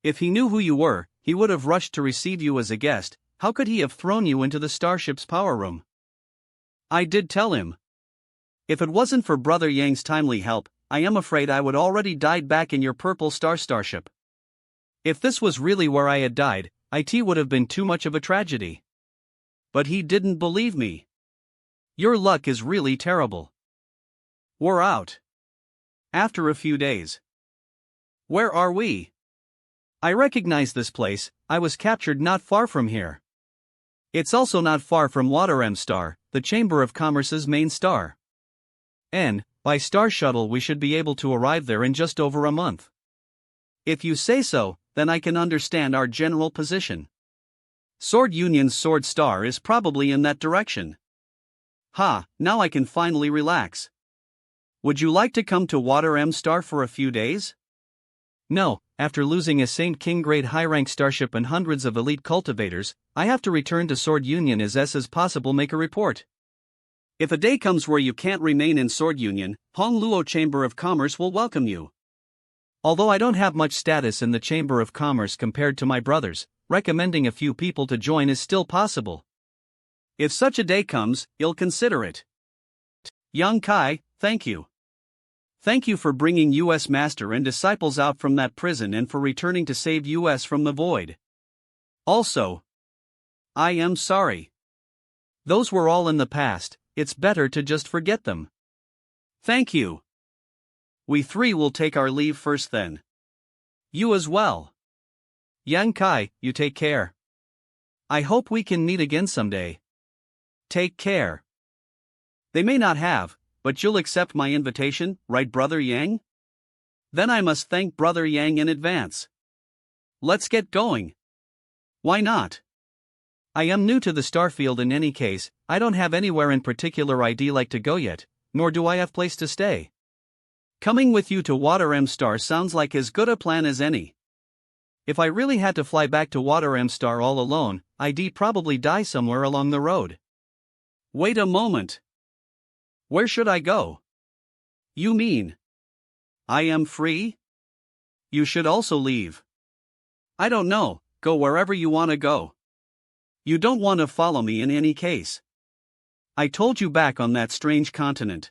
If he knew who you were, he would have rushed to receive you as a guest. How could he have thrown you into the starship's power room? I did tell him. If it wasn't for Brother Yang's timely help, I am afraid I would already died back in your purple starship. If this was really where I had died, it would have been too much of a tragedy. But he didn't believe me. Your luck is really terrible. We're out. After a few days. Where are we? I recognize this place. I was captured not far from here. It's also not far from Water M Star, the Chamber of Commerce's main star. And, by Star Shuttle we should be able to arrive there in just over a month. If you say so, then I can understand our general position. Sword Union's Sword Star is probably in that direction. Now I can finally relax. Would you like to come to Water M Star for a few days? No, after losing a Saint King grade high-rank starship and hundreds of elite cultivators, I have to return to Sword Union as possible make a report. If a day comes where you can't remain in Sword Union, Hongluo Chamber of Commerce will welcome you. Although I don't have much status in the Chamber of Commerce compared to my brothers, recommending a few people to join is still possible. If such a day comes, you'll consider it. Yang Kai, thank you. Thank you for bringing U.S. Master and disciples out from that prison and for returning to save U.S. from the void. Also, I am sorry. Those were all in the past, it's better to just forget them. Thank you. We three will take our leave first then. You as well. Yang Kai, you take care. I hope we can meet again someday. Take care. They may not have, but you'll accept my invitation, right, Brother Yang? Then I must thank Brother Yang in advance. Let's get going. Why not? I am new to the starfield in any case. I don't have anywhere in particular I'd like to go yet, nor do I have place to stay. Coming with you to Water M Star sounds like as good a plan as any. If I really had to fly back to Water M Star all alone, I'd probably die somewhere along the road. Wait a moment. Where should I go? You mean I am free? You should also leave. I don't know, go wherever you want to go. You don't want to follow me in any case. I told you back on that strange continent.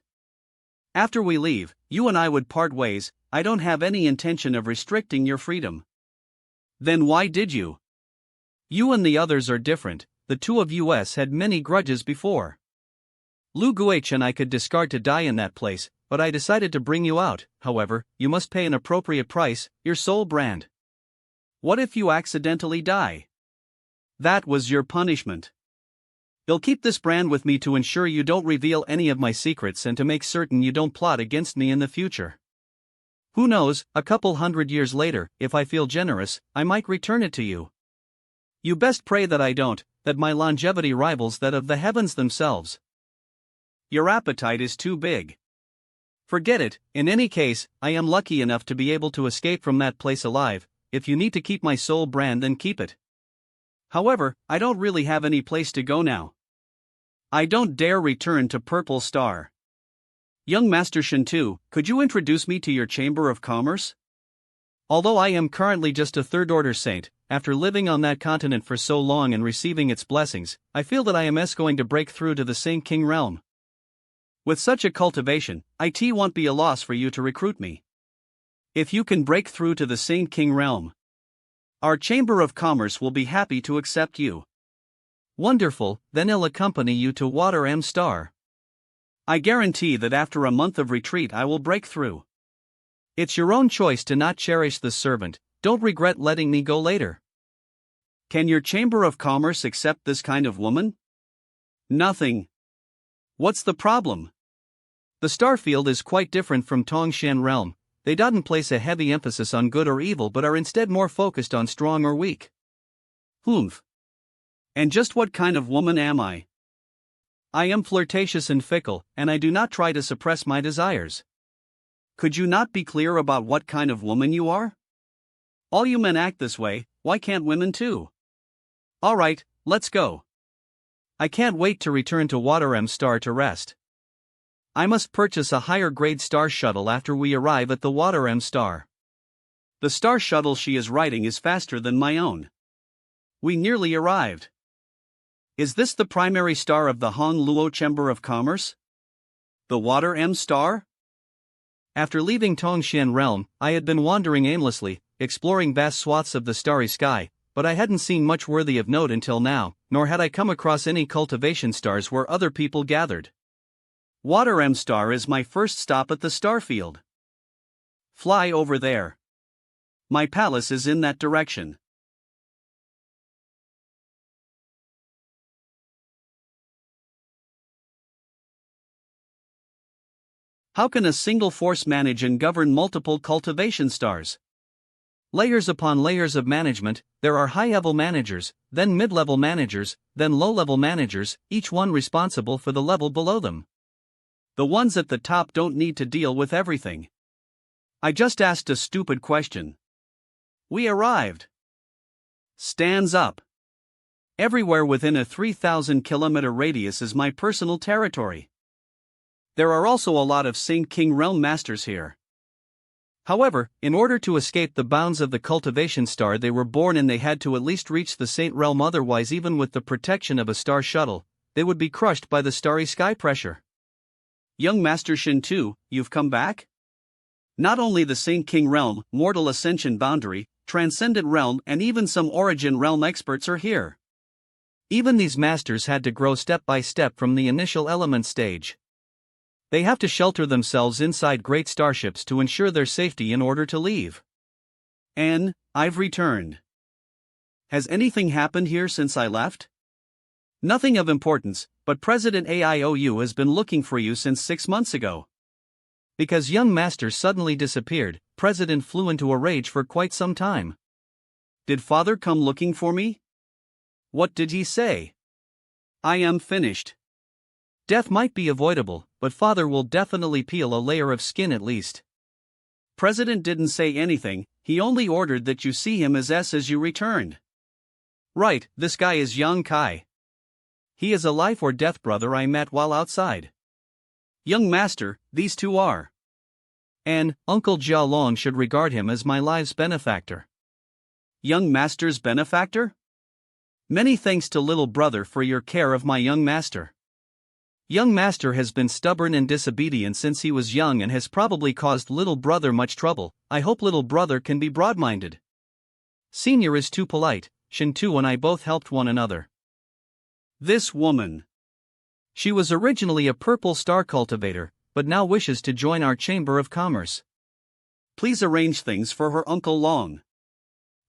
After we leave, you and I would part ways. I don't have any intention of restricting your freedom. Then why did you? You and the others are different. The two of us had many grudges before. Lu Guich and I could discard to die in that place, but I decided to bring you out. However, you must pay an appropriate price, your soul brand. What if you accidentally die? That was your punishment. You'll keep this brand with me to ensure you don't reveal any of my secrets and to make certain you don't plot against me in the future. Who knows, a couple hundred years later, if I feel generous, I might return it to you. You best pray that I don't, that my longevity rivals that of the heavens themselves. Your appetite is too big. Forget it. In any case, I am lucky enough to be able to escape from that place alive. If you need to keep my soul brand, then keep it. However, I don't really have any place to go now. I don't dare return to Purple Star. Young Master Shintu, could you introduce me to your Chamber of Commerce? Although I am currently just a third-order saint, after living on that continent for so long and receiving its blessings, I feel that I am going to break through to the Saint King realm. With such a cultivation, it won't be a loss for you to recruit me. If you can break through to the Saint King realm, our Chamber of Commerce will be happy to accept you. Wonderful, then I'll accompany you to Water M Star. I guarantee that after a month of retreat I will break through. It's your own choice to not cherish the servant, don't regret letting me go later. Can your Chamber of Commerce accept this kind of woman? Nothing. What's the problem? The Starfield is quite different from Tongshan realm. They don't place a heavy emphasis on good or evil but are instead more focused on strong or weak. Humph. And just what kind of woman am I? I am flirtatious and fickle, and I do not try to suppress my desires. Could you not be clear about what kind of woman you are? All you men act this way, why can't women too? Alright, let's go. I can't wait to return to Water M Star to rest. I must purchase a higher grade star shuttle after we arrive at the Water M Star. The star shuttle she is riding is faster than my own. We nearly arrived. Is this the primary star of the Hong Luo Chamber of Commerce? The Water M Star? After leaving Tongshan Realm, I had been wandering aimlessly, exploring vast swaths of the starry sky, but I hadn't seen much worthy of note until now, nor had I come across any cultivation stars where other people gathered. Water M Star is my first stop at the starfield. Fly over there. My palace is in that direction. How can a single force manage and govern multiple cultivation stars? Layers upon layers of management, there are high-level managers, then mid-level managers, then low-level managers, each one responsible for the level below them. The ones at the top don't need to deal with everything. I just asked a stupid question. We arrived. Stands up. Everywhere within a 3,000-kilometer radius is my personal territory. There are also a lot of Saint King Realm masters here. However, in order to escape the bounds of the cultivation star they were born in, they had to at least reach the Saint Realm, otherwise even with the protection of a star shuttle, they would be crushed by the starry sky pressure. Young Master Shin 2, you've come back? Not only the Saint King Realm, Mortal Ascension Boundary, Transcendent Realm and even some Origin Realm experts are here. Even these masters had to grow step by step from the initial element stage. They have to shelter themselves inside great starships to ensure their safety in order to leave. I've returned. Has anything happened here since I left? Nothing of importance, but President AIOU has been looking for you since 6 months ago. Because young master suddenly disappeared, President flew into a rage for quite some time. Did father come looking for me? What did he say? I am finished. Death might be avoidable, but father will definitely peel a layer of skin at least. President didn't say anything, he only ordered that you see him as you returned. Right, this guy is Yang Kai. He is a life or death brother I met while outside. Young master, these two are. And Uncle Jia Long should regard him as my life's benefactor. Young master's benefactor? Many thanks to little brother for your care of my young master. Young master has been stubborn and disobedient since he was young and has probably caused little brother much trouble. I hope little brother can be broad-minded. Senior is too polite. Shin 2 and I both helped one another. This woman. She was originally a purple star cultivator, but now wishes to join our Chamber of Commerce. Please arrange things for her Uncle Long.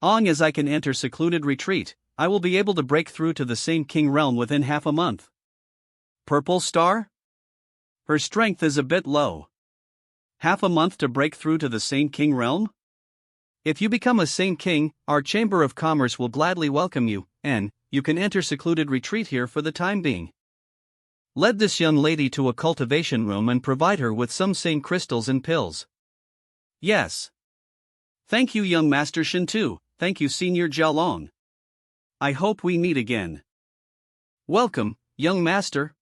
As I can enter secluded retreat, I will be able to break through to the Saint King Realm within half a month. Purple star? Her strength is a bit low. Half a month to break through to the Saint King Realm? If you become a Saint King, our Chamber of Commerce will gladly welcome you, and you can enter secluded retreat here for the time being. Lead this young lady to a cultivation room and provide her with some saint crystals and pills. Yes. Thank you, young Master Shin 2, thank you, Senior Jia Long. I hope we meet again. Welcome, young master.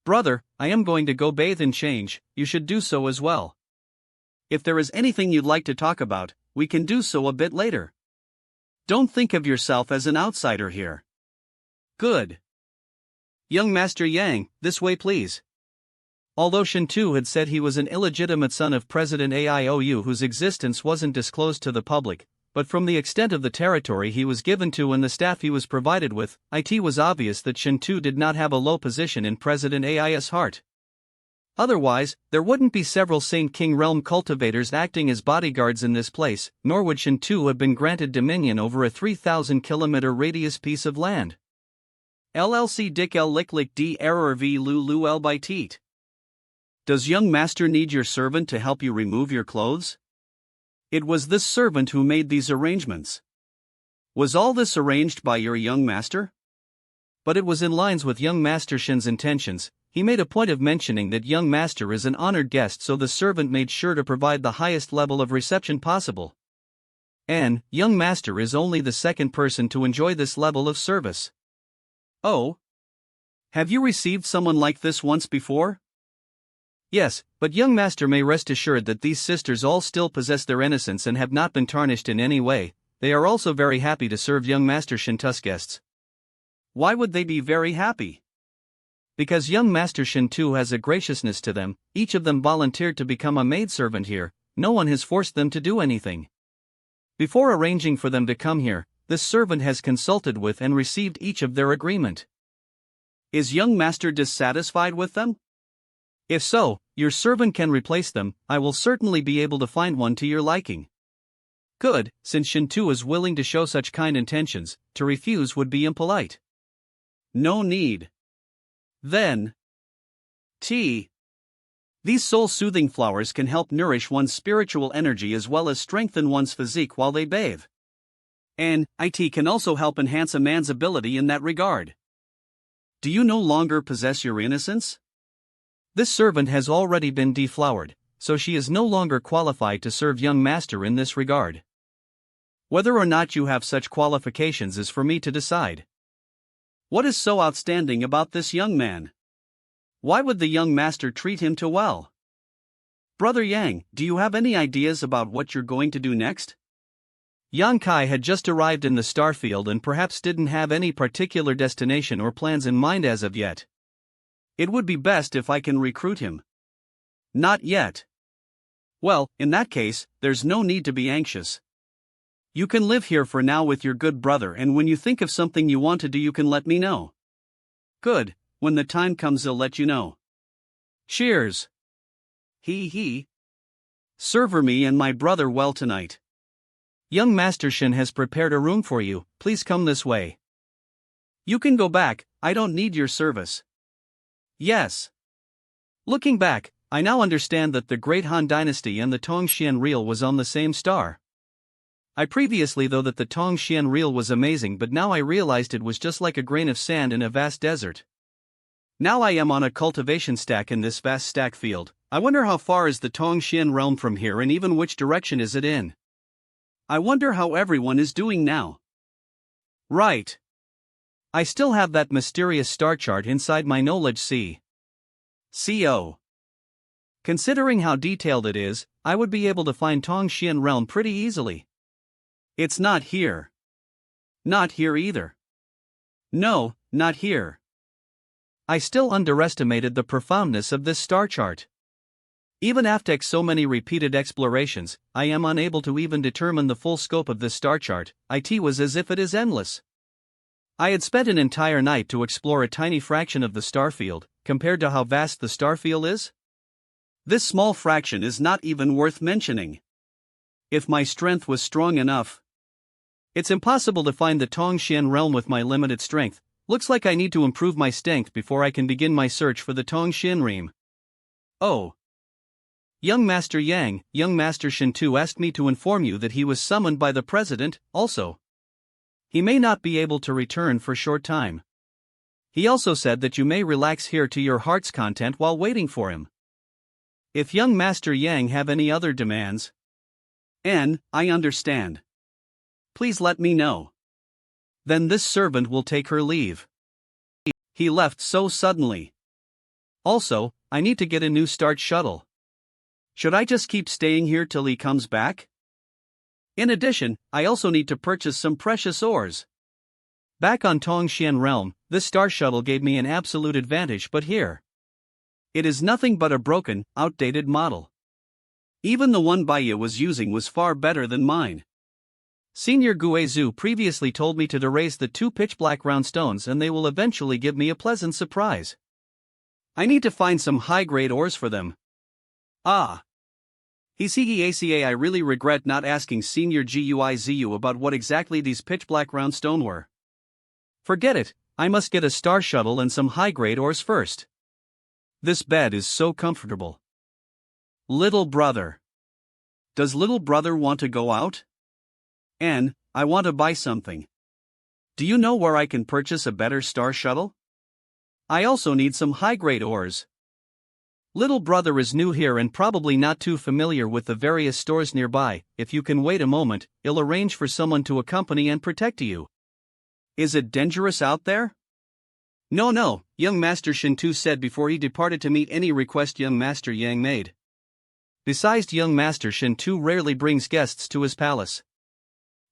Brother, I am going to go bathe and change, you should do so as well. If there is anything you'd like to talk about, we can do so a bit later. Don't think of yourself as an outsider here. Good. Young Master Yang, this way please. Although Shin 2 had said he was an illegitimate son of President AIOU whose existence wasn't disclosed to the public, but from the extent of the territory he was given to and the staff he was provided with, it was obvious that Shin 2 did not have a low position in President AI's heart. Otherwise, there wouldn't be several Saint King Realm cultivators acting as bodyguards in this place, nor would Shin 2 have been granted dominion over a 3,000-kilometer radius piece of land. LLC Dick L Lick Lick D Error V Lu L by Teat. Does young master need your servant to help you remove your clothes? It was this servant who made these arrangements. Was all this arranged by your young master? But it was in lines with young Master Shin's intentions. He made a point of mentioning that young master is an honored guest, so the servant made sure to provide the highest level of reception possible. And, young master is only the second person to enjoy this level of service. Oh? Have you received someone like this once before? Yes, but young master may rest assured that these sisters all still possess their innocence and have not been tarnished in any way. They are also very happy to serve young master Shintu's guests. Why would they be very happy? Because young master Shintu has a graciousness to them. Each of them volunteered to become a maidservant here. No one has forced them to do anything. Before arranging for them to come here, this servant has consulted with and received each of their agreement. Is young master dissatisfied with them? If so, your servant can replace them. I will certainly be able to find one to your liking. Good, since Shintu is willing to show such kind intentions, to refuse would be impolite. No need. Then, tea. These soul-soothing flowers can help nourish one's spiritual energy as well as strengthen one's physique while they bathe. And, it can also help enhance a man's ability in that regard. Do you no longer possess your innocence? This servant has already been deflowered, so she is no longer qualified to serve young master in this regard. Whether or not you have such qualifications is for me to decide. What is so outstanding about this young man? Why would the young master treat him too well? Brother Yang, do you have any ideas about what you're going to do next? Yang Kai had just arrived in the starfield and perhaps didn't have any particular destination or plans in mind as of yet. It would be best if I can recruit him. Not yet. Well, in that case, there's no need to be anxious. You can live here for now with your good brother, and when you think of something you want to do you can let me know. Good, when the time comes I'll let you know. Cheers. He. Serve me and my brother well tonight. Young Master Shin has prepared a room for you, please come this way. You can go back, I don't need your service. Yes. Looking back, I now understand that the Great Han Dynasty and the Tongxian Reel was on the same star. I previously thought that the Tongxian Reel was amazing, but now I realized it was just like a grain of sand in a vast desert. Now I am on a cultivation stack in this vast stack field. I wonder how far is the Tongxian realm from here and even which direction is it in. I wonder how everyone is doing now. Right. I still have that mysterious star chart inside my knowledge CO. Considering how detailed it is, I would be able to find Tongxian realm pretty easily. It's not here. Not here either. No, not here. I still underestimated the profoundness of this star chart. Even after so many repeated explorations, I am unable to even determine the full scope of this star chart. It was as if it is endless. I had spent an entire night to explore a tiny fraction of the star field, compared to how vast the star field is. This small fraction is not even worth mentioning. If my strength was strong enough. It's impossible to find the Tongxian realm with my limited strength. Looks like I need to improve my strength before I can begin my search for the Tongxian realm. Oh. Young Master Yang, young Master Shintu asked me to inform you that he was summoned by the president, also. He may not be able to return for short time. He also said that you may relax here to your heart's content while waiting for him. If young Master Yang have any other demands. I understand. Please let me know. Then this servant will take her leave. He left so suddenly. Also, I need to get a new start shuttle. Should I just keep staying here till he comes back? In addition, I also need to purchase some precious ores. Back on Tongxian realm, this star shuttle gave me an absolute advantage, but here. It is nothing but a broken, outdated model. Even the one Baiya was using was far better than mine. Senior Guizhu previously told me to erase the 2 pitch-black round stones and they will eventually give me a pleasant surprise. I need to find some high-grade ores for them. Ah. I really regret not asking Senior Guizhu about what exactly these pitch-black round stone were. Forget it, I must get a star shuttle and some high-grade ores first. This bed is so comfortable. Little brother. Does little brother want to go out? I want to buy something. Do you know where I can purchase a better star shuttle? I also need some high-grade ores. Little brother is new here and probably not too familiar with the various stores nearby. If you can wait a moment, I'll arrange for someone to accompany and protect you. Is it dangerous out there? No, young Master Shintu said before he departed to meet any request young Master Yang made. Besides, young Master Shintu rarely brings guests to his palace.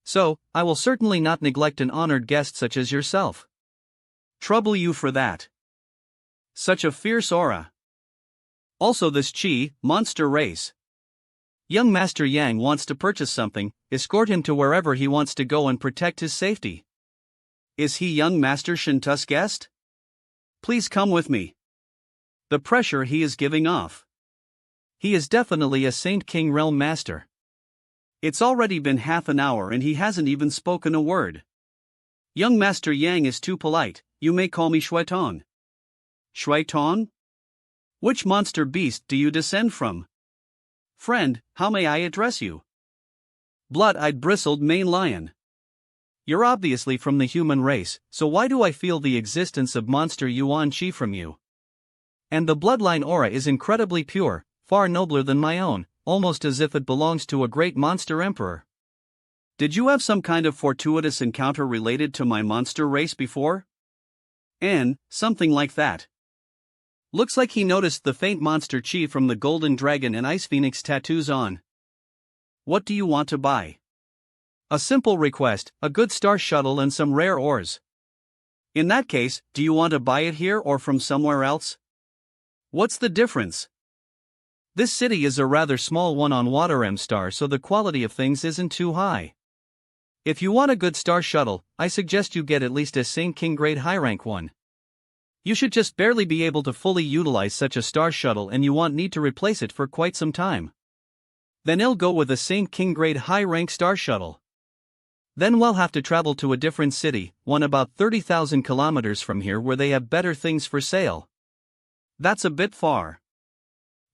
So, I will certainly not neglect an honored guest such as yourself. Trouble you for that. Such a fierce aura. Also this chi, monster race. Young Master Yang wants to purchase something, escort him to wherever he wants to go and protect his safety. Is he young Master Shintu's guest? Please come with me. The pressure he is giving off. He is definitely a Saint King Realm Master. It's already been half an hour and he hasn't even spoken a word. Young Master Yang is too polite, you may call me Shuaiton. Shuaiton? Which monster beast do you descend from? Friend, how may I address you? Blood-eyed bristled mane lion. You're obviously from the human race, so why do I feel the existence of monster Yuan Chi from you? And the bloodline aura is incredibly pure, far nobler than my own, almost as if it belongs to a great monster emperor. Did you have some kind of fortuitous encounter related to my monster race before? Something like that. Looks like he noticed the faint monster chi from the golden dragon and ice phoenix tattoos on. What do you want to buy? A simple request, a good star shuttle and some rare ores. In that case, do you want to buy it here or from somewhere else? What's the difference? This city is a rather small one on Water M Star, so the quality of things isn't too high. If you want a good star shuttle, I suggest you get at least a Saint King grade high rank one. You should just barely be able to fully utilize such a star shuttle and you won't need to replace it for quite some time. Then I'll go with a Saint King grade high rank star shuttle. Then we'll have to travel to a different city, one about 30,000 kilometers from here where they have better things for sale. That's a bit far.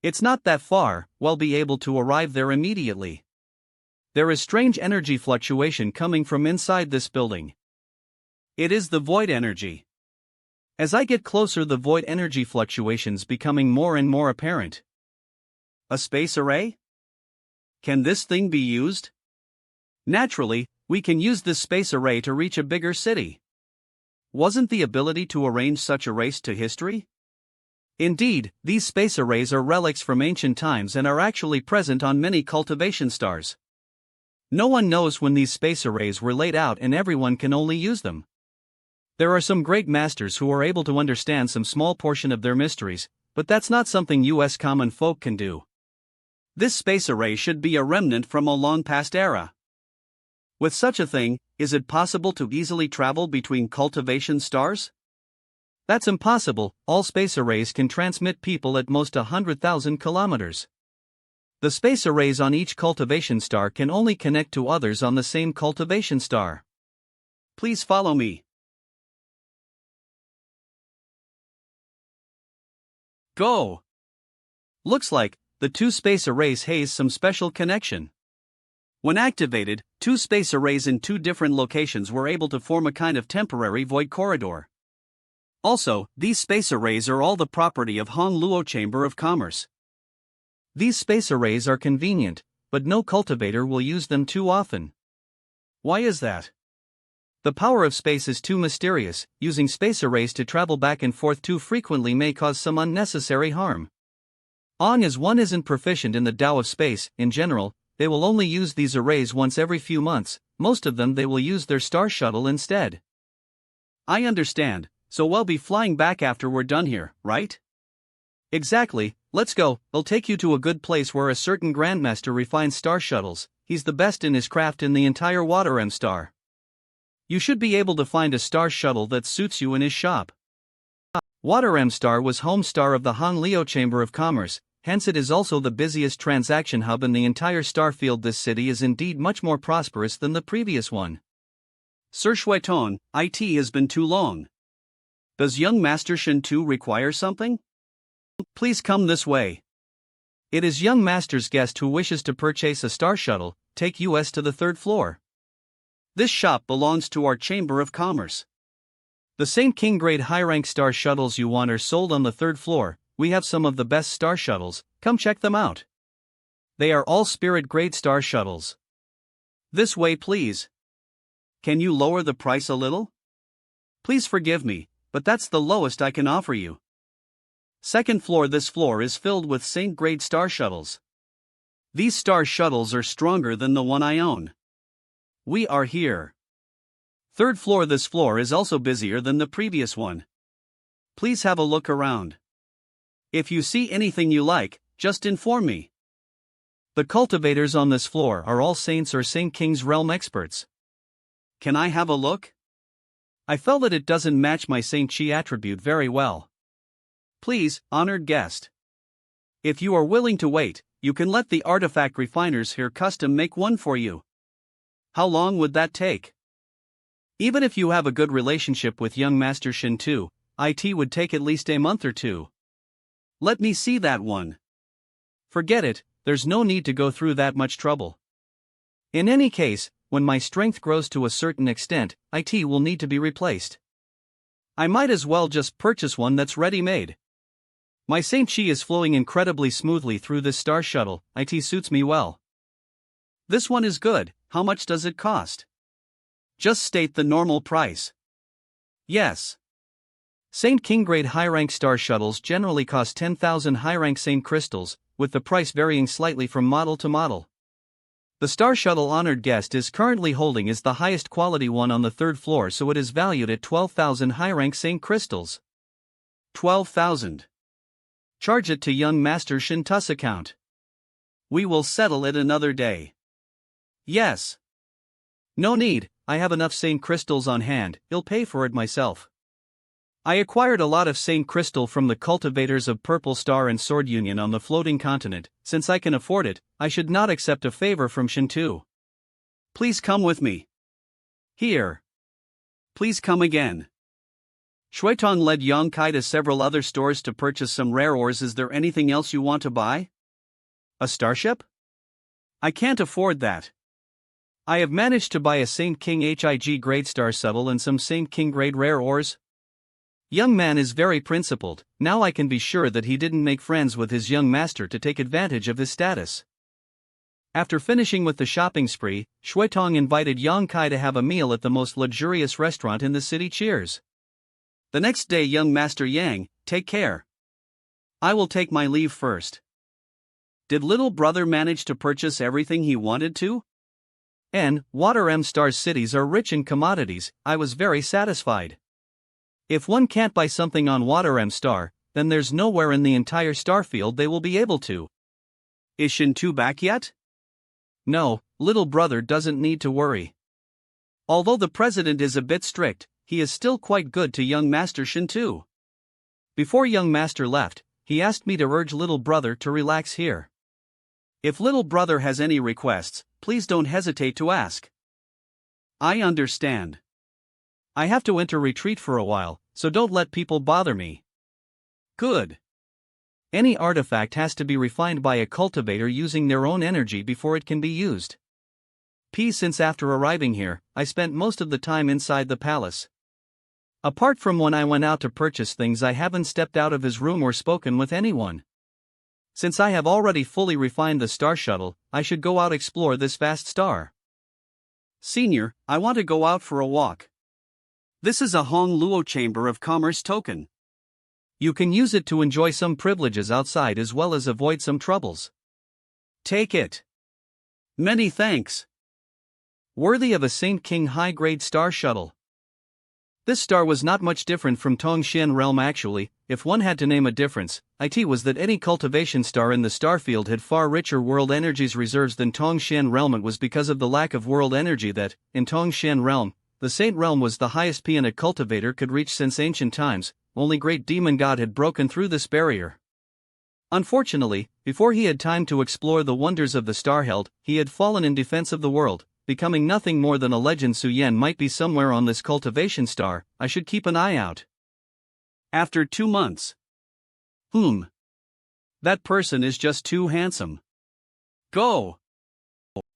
It's not that far, we'll be able to arrive there immediately. There is strange energy fluctuation coming from inside this building. It is the void energy. As I get closer, the void energy fluctuations becoming more and more apparent. A space array? Can this thing be used? Naturally, we can use this space array to reach a bigger city. Wasn't the ability to arrange such arrays to history? Indeed, these space arrays are relics from ancient times and are actually present on many cultivation stars. No one knows when these space arrays were laid out and everyone can only use them. There are some great masters who are able to understand some small portion of their mysteries, but that's not something US common folk can do. This space array should be a remnant from a long past era. With such a thing, is it possible to easily travel between cultivation stars? That's impossible. All space arrays can transmit people at most 100,000 kilometers. The space arrays on each cultivation star can only connect to others on the same cultivation star. Please follow me. Go! Looks like the two space arrays haze some special connection. When activated, two space arrays in two different locations were able to form a kind of temporary void corridor. Also, these space arrays are all the property of Hong Luo Chamber of Commerce. These space arrays are convenient, but no cultivator will use them too often. Why is that? The power of space is too mysterious. Using space arrays to travel back and forth too frequently may cause some unnecessary harm. As one isn't proficient in the Tao of space, in general, they will only use these arrays once every few months. Most of them they will use their star shuttle instead. I understand, so we'll be flying back after we're done here, right? Exactly, let's go. I'll take you to a good place where a certain grandmaster refines star shuttles. He's the best in his craft in the entire Water M Star. You should be able to find a star shuttle that suits you in his shop. Water M Star was home star of the Hong Luo Chamber of Commerce, hence it is also the busiest transaction hub in the entire star field. This city is indeed much more prosperous than the previous one. Sir Shuaiton, it has been too long. Does young Master Shintu require something? Please come this way. It is young Master's guest who wishes to purchase a star shuttle. Take us to the third floor. This shop belongs to our Chamber of Commerce. The Saint King grade high rank star shuttles you want are sold on the third floor. we have some of the best star shuttles, come check them out. They are all spirit grade star shuttles. This way please. Can you lower the price a little? Please forgive me, but that's the lowest I can offer you. Second floor. This floor is filled with Saint grade star shuttles. These star shuttles are stronger than the one I own. We are here. Third floor. This floor is also busier than the previous one. Please have a look around. If you see anything you like, just inform me. The cultivators on this floor are all Saints or Saint King's Realm experts. Can I have a look? I felt that it doesn't match my Saint Chi attribute very well. Please, honored guest. If you are willing to wait, you can let the artifact refiners here custom make one for you. How long would that take? Even if you have a good relationship with young Master Shin 2, it would take at least a month or two. Let me see that one. Forget it, there's no need to go through that much trouble. In any case, when my strength grows to a certain extent, it will need to be replaced. I might as well just purchase one that's ready-made. My Saint Chi is flowing incredibly smoothly through this star shuttle, it suits me well. This one is good, how much does it cost? Just state the normal price. Yes. Saint King grade high-rank star shuttles generally cost 10,000 high-rank Saint crystals, with the price varying slightly from model to model. The star shuttle honored guest is currently holding is the highest quality one on the third floor, so it is valued at 12,000 high-rank Saint crystals. 12,000. Charge it to young Master Shinta's account. We will settle it another day. Yes. No need, I have enough Saint crystals on hand, I'll pay for it myself. I acquired a lot of Saint crystal from the cultivators of Purple Star and Sword Union on the floating continent. Since I can afford it, I should not accept a favor from Shin 2. Please come with me. Here. Please come again. Shuitong led Yang Kai to several other stores to purchase some rare ores. Is there anything else you want to buy? A starship? I can't afford that. I have managed to buy a Saint King HIG grade star shuttle and some Saint King grade rare ores. Young man is very principled, now I can be sure that he didn't make friends with his young master to take advantage of his status. After finishing with the shopping spree, Shuitong invited Yang Kai to have a meal at the most luxurious restaurant in the city. Cheers. The next day, young Master Yang, take care. I will take my leave first. Did little brother manage to purchase everything he wanted to? Water M Star's cities are rich in commodities, I was very satisfied. If one can't buy something on Water M Star, then there's nowhere in the entire starfield they will be able to. Is Shin 2 back yet? No, little brother doesn't need to worry. Although the president is a bit strict, he is still quite good to young Master Shin 2. Before young master left, he asked me to urge little brother to relax here. If little brother has any requests, please don't hesitate to ask. I understand. I have to enter retreat for a while, so don't let people bother me. Good. Any artifact has to be refined by a cultivator using their own energy before it can be used. Since after arriving here, I spent most of the time inside the palace. Apart from when I went out to purchase things, I haven't stepped out of his room or spoken with anyone. Since I have already fully refined the star shuttle, I should go out explore this vast star. Senior, I want to go out for a walk. This is a Hong Luo Chamber of Commerce token. You can use it to enjoy some privileges outside as well as avoid some troubles. Take it. Many thanks. Worthy of a Saint King high-grade star shuttle. This star was not much different from Tongxian realm actually. If one had to name a difference, it was that any cultivation star in the starfield had far richer world energies reserves than Tongxian realm. It was because of the lack of world energy that, in Tongxian realm, the Saint realm was the highest peon a cultivator could reach since ancient times. Only great demon god had broken through this barrier. Unfortunately, before he had time to explore the wonders of the Starheld, he had fallen in defense of the world, becoming nothing more than a legend. Su Yen might be somewhere on this cultivation star, I should keep an eye out. After 2 months. That person is just too handsome. Go!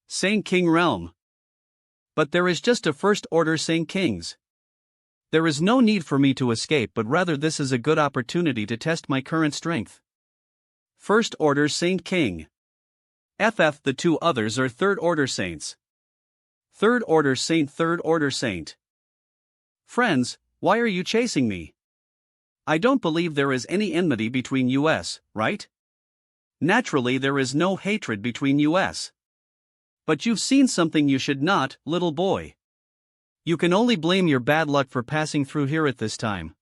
Saint King realm. But there is just a first order Saint Kings. There is no need for me to escape, but rather this is a good opportunity to test my current strength. First Order Saint King. FF. The two others are Third Order Saints. Third Order Saint. Third Order Saint. Friends, why are you chasing me? I don't believe there is any enmity between us, right? Naturally there is no hatred between us. But you've seen something you should not, little boy. You can only blame your bad luck for passing through here at this time.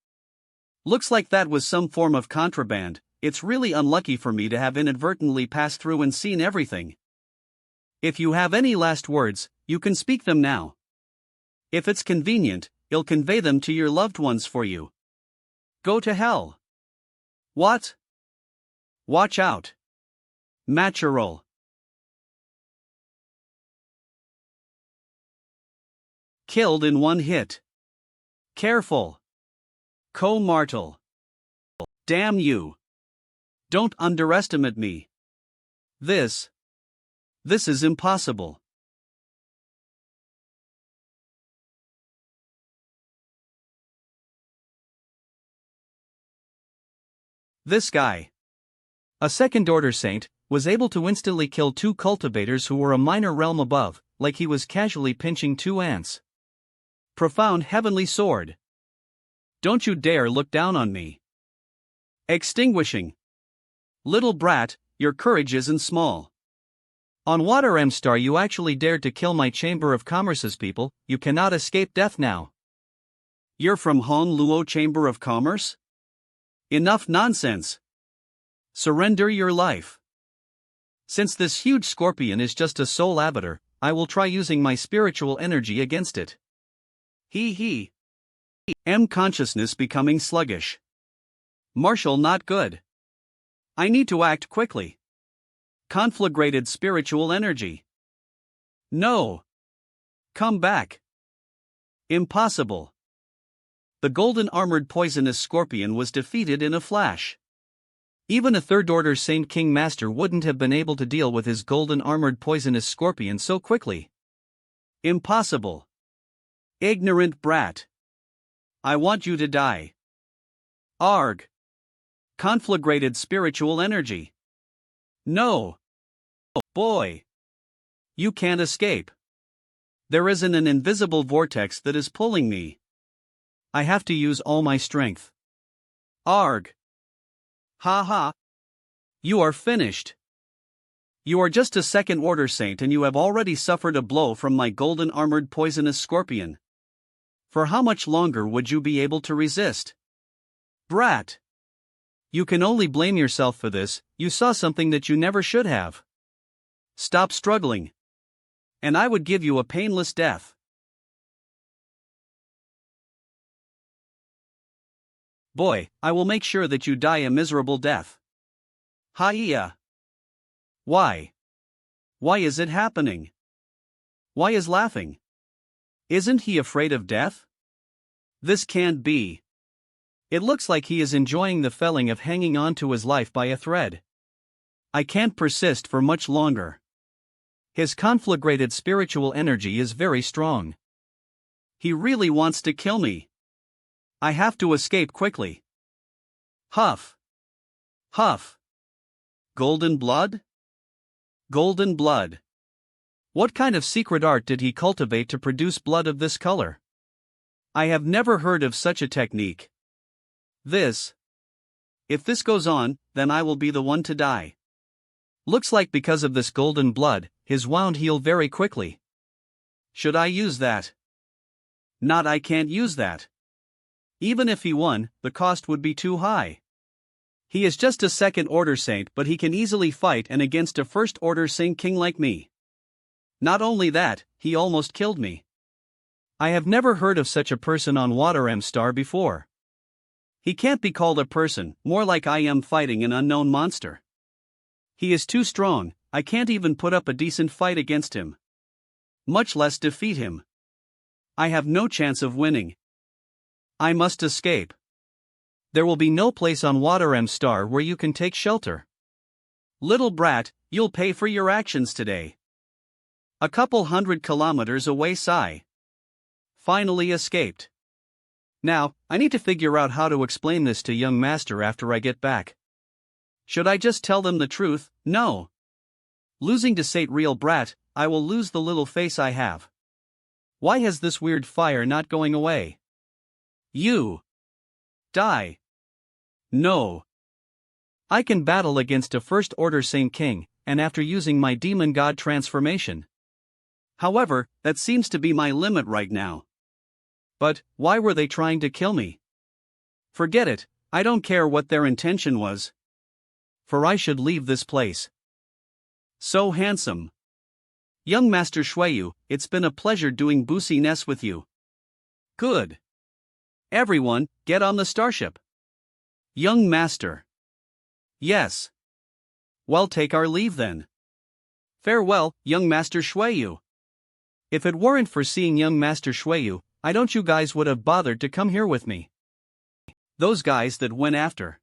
Looks like that was some form of contraband. It's really unlucky for me to have inadvertently passed through and seen everything. If you have any last words, you can speak them now. If it's convenient, I'll convey them to your loved ones for you. Go to hell. What? Watch out. Natural. Killed in one hit. Careful. Co-martel. Damn you. Don't underestimate me. This is impossible. This guy, a second-order saint, was able to instantly kill two cultivators who were a minor realm above, like he was casually pinching two ants. Profound heavenly sword. Don't you dare look down on me. Extinguishing. Little brat, your courage isn't small. On Water M Star you actually dared to kill my Chamber of Commerce's people. You cannot escape death now. You're from Hon Luo Chamber of Commerce? Enough nonsense. Surrender your life. Since this huge scorpion is just a soul avatar, I will try using my spiritual energy against it. He. M consciousness becoming sluggish. Marshall not good. I need to act quickly. Conflagrated spiritual energy. No. Come back. Impossible. The golden armored poisonous scorpion was defeated in a flash. Even a third order Saint King Master wouldn't have been able to deal with his golden armored poisonous scorpion so quickly. Impossible. Ignorant brat. I want you to die. Arg. Conflagrated spiritual energy. No. Boy. You can't escape. There isn't an invisible vortex that is pulling me. I have to use all my strength. Arg. Ha ha. You are finished. You are just a second order saint and you have already suffered a blow from my golden armored poisonous scorpion. For how much longer would you be able to resist? Brat. You can only blame yourself for this. You saw something that you never should have. Stop struggling. And I would give you a painless death. Boy, I will make sure that you die a miserable death. Hiya. Why? Why is it happening? Why is laughing? Isn't he afraid of death? This can't be. It looks like he is enjoying the feeling of hanging on to his life by a thread. I can't persist for much longer. His conflagrated spiritual energy is very strong. He really wants to kill me. I have to escape quickly. Huff. Huff. Golden blood? Golden blood. What kind of secret art did he cultivate to produce blood of this color? I have never heard of such a technique. If this goes on, then I will be the one to die. Looks like because of this golden blood, his wound heal very quickly. Should I use that? Not, I can't use that. Even if he won, the cost would be too high. He is just a second order saint, but he can easily fight and against a first order saint king like me. Not only that, he almost killed me. I have never heard of such a person on Water M Star before. He can't be called a person, more like I am fighting an unknown monster. He is too strong, I can't even put up a decent fight against him. Much less defeat him. I have no chance of winning. I must escape. There will be no place on Water M Star where you can take shelter. Little brat, you'll pay for your actions today. A couple 100 kilometers away, sigh. Finally escaped. Now, I need to figure out how to explain this to young master after I get back. Should I just tell them the truth? No. Losing to Sate real brat, I will lose the little face I have. Why has this weird fire not going away? You. Die. No. I can battle against a First Order Saint King, and after using my demon god transformation. However, that seems to be my limit right now. But, why were they trying to kill me? Forget it, I don't care what their intention was. For I should leave this place. So handsome. Young Master Shuiyu, it's been a pleasure doing Business with you. Good. Everyone, get on the starship. Young Master. Yes. Well, take our leave then. Farewell, young Master Shuiyu. If it weren't for seeing young Master Shuiyu, I don't you guys would have bothered to come here with me. Those guys that went after.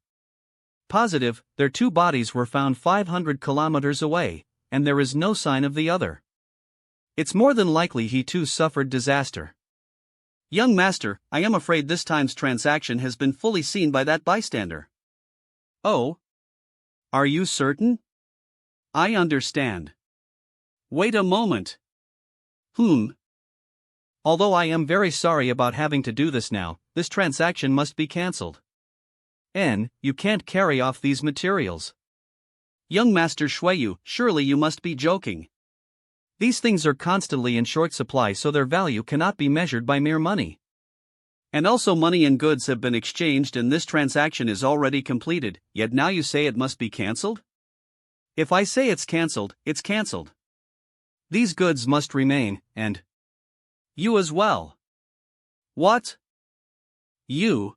Positive, their two bodies were found 500 kilometers away, and there is no sign of the other. It's more than likely he too suffered disaster. Young Master, I am afraid this time's transaction has been fully seen by that bystander. Oh? Are you certain? I understand. Wait a moment. Although I am very sorry about having to do this now, this transaction must be cancelled. You can't carry off these materials. Young Master Shuiyu, surely you must be joking. These things are constantly in short supply, so their value cannot be measured by mere money. And also money and goods have been exchanged and this transaction is already completed, yet now you say it must be cancelled? If I say it's cancelled, it's cancelled. These goods must remain, and you as well. What? You?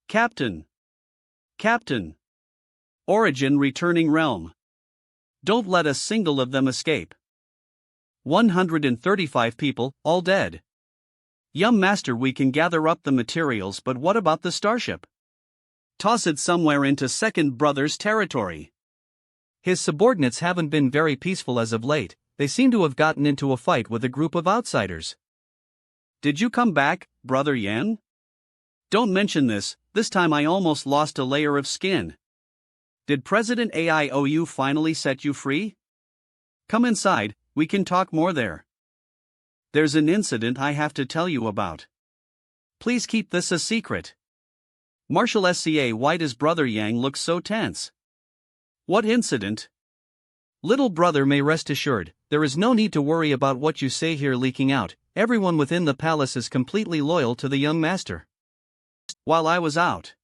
Captain. Captain. Origin returning realm. Don't let a single of them escape. 135 people, all dead. Young Master, we can gather up the materials, but what about the starship? Toss it somewhere into Second Brother's territory. His subordinates haven't been very peaceful as of late, they seem to have gotten into a fight with a group of outsiders. Did you come back, Brother Yan? Don't mention this time I almost lost a layer of skin. Did President AIOU finally set you free? Come inside, we can talk more there. There's an incident I have to tell you about. Please keep this a secret. Marshal SCA, why does Brother Yang look so tense? What incident? Little brother may rest assured, there is no need to worry about what you say here leaking out, everyone within the palace is completely loyal to the young master. While I was out,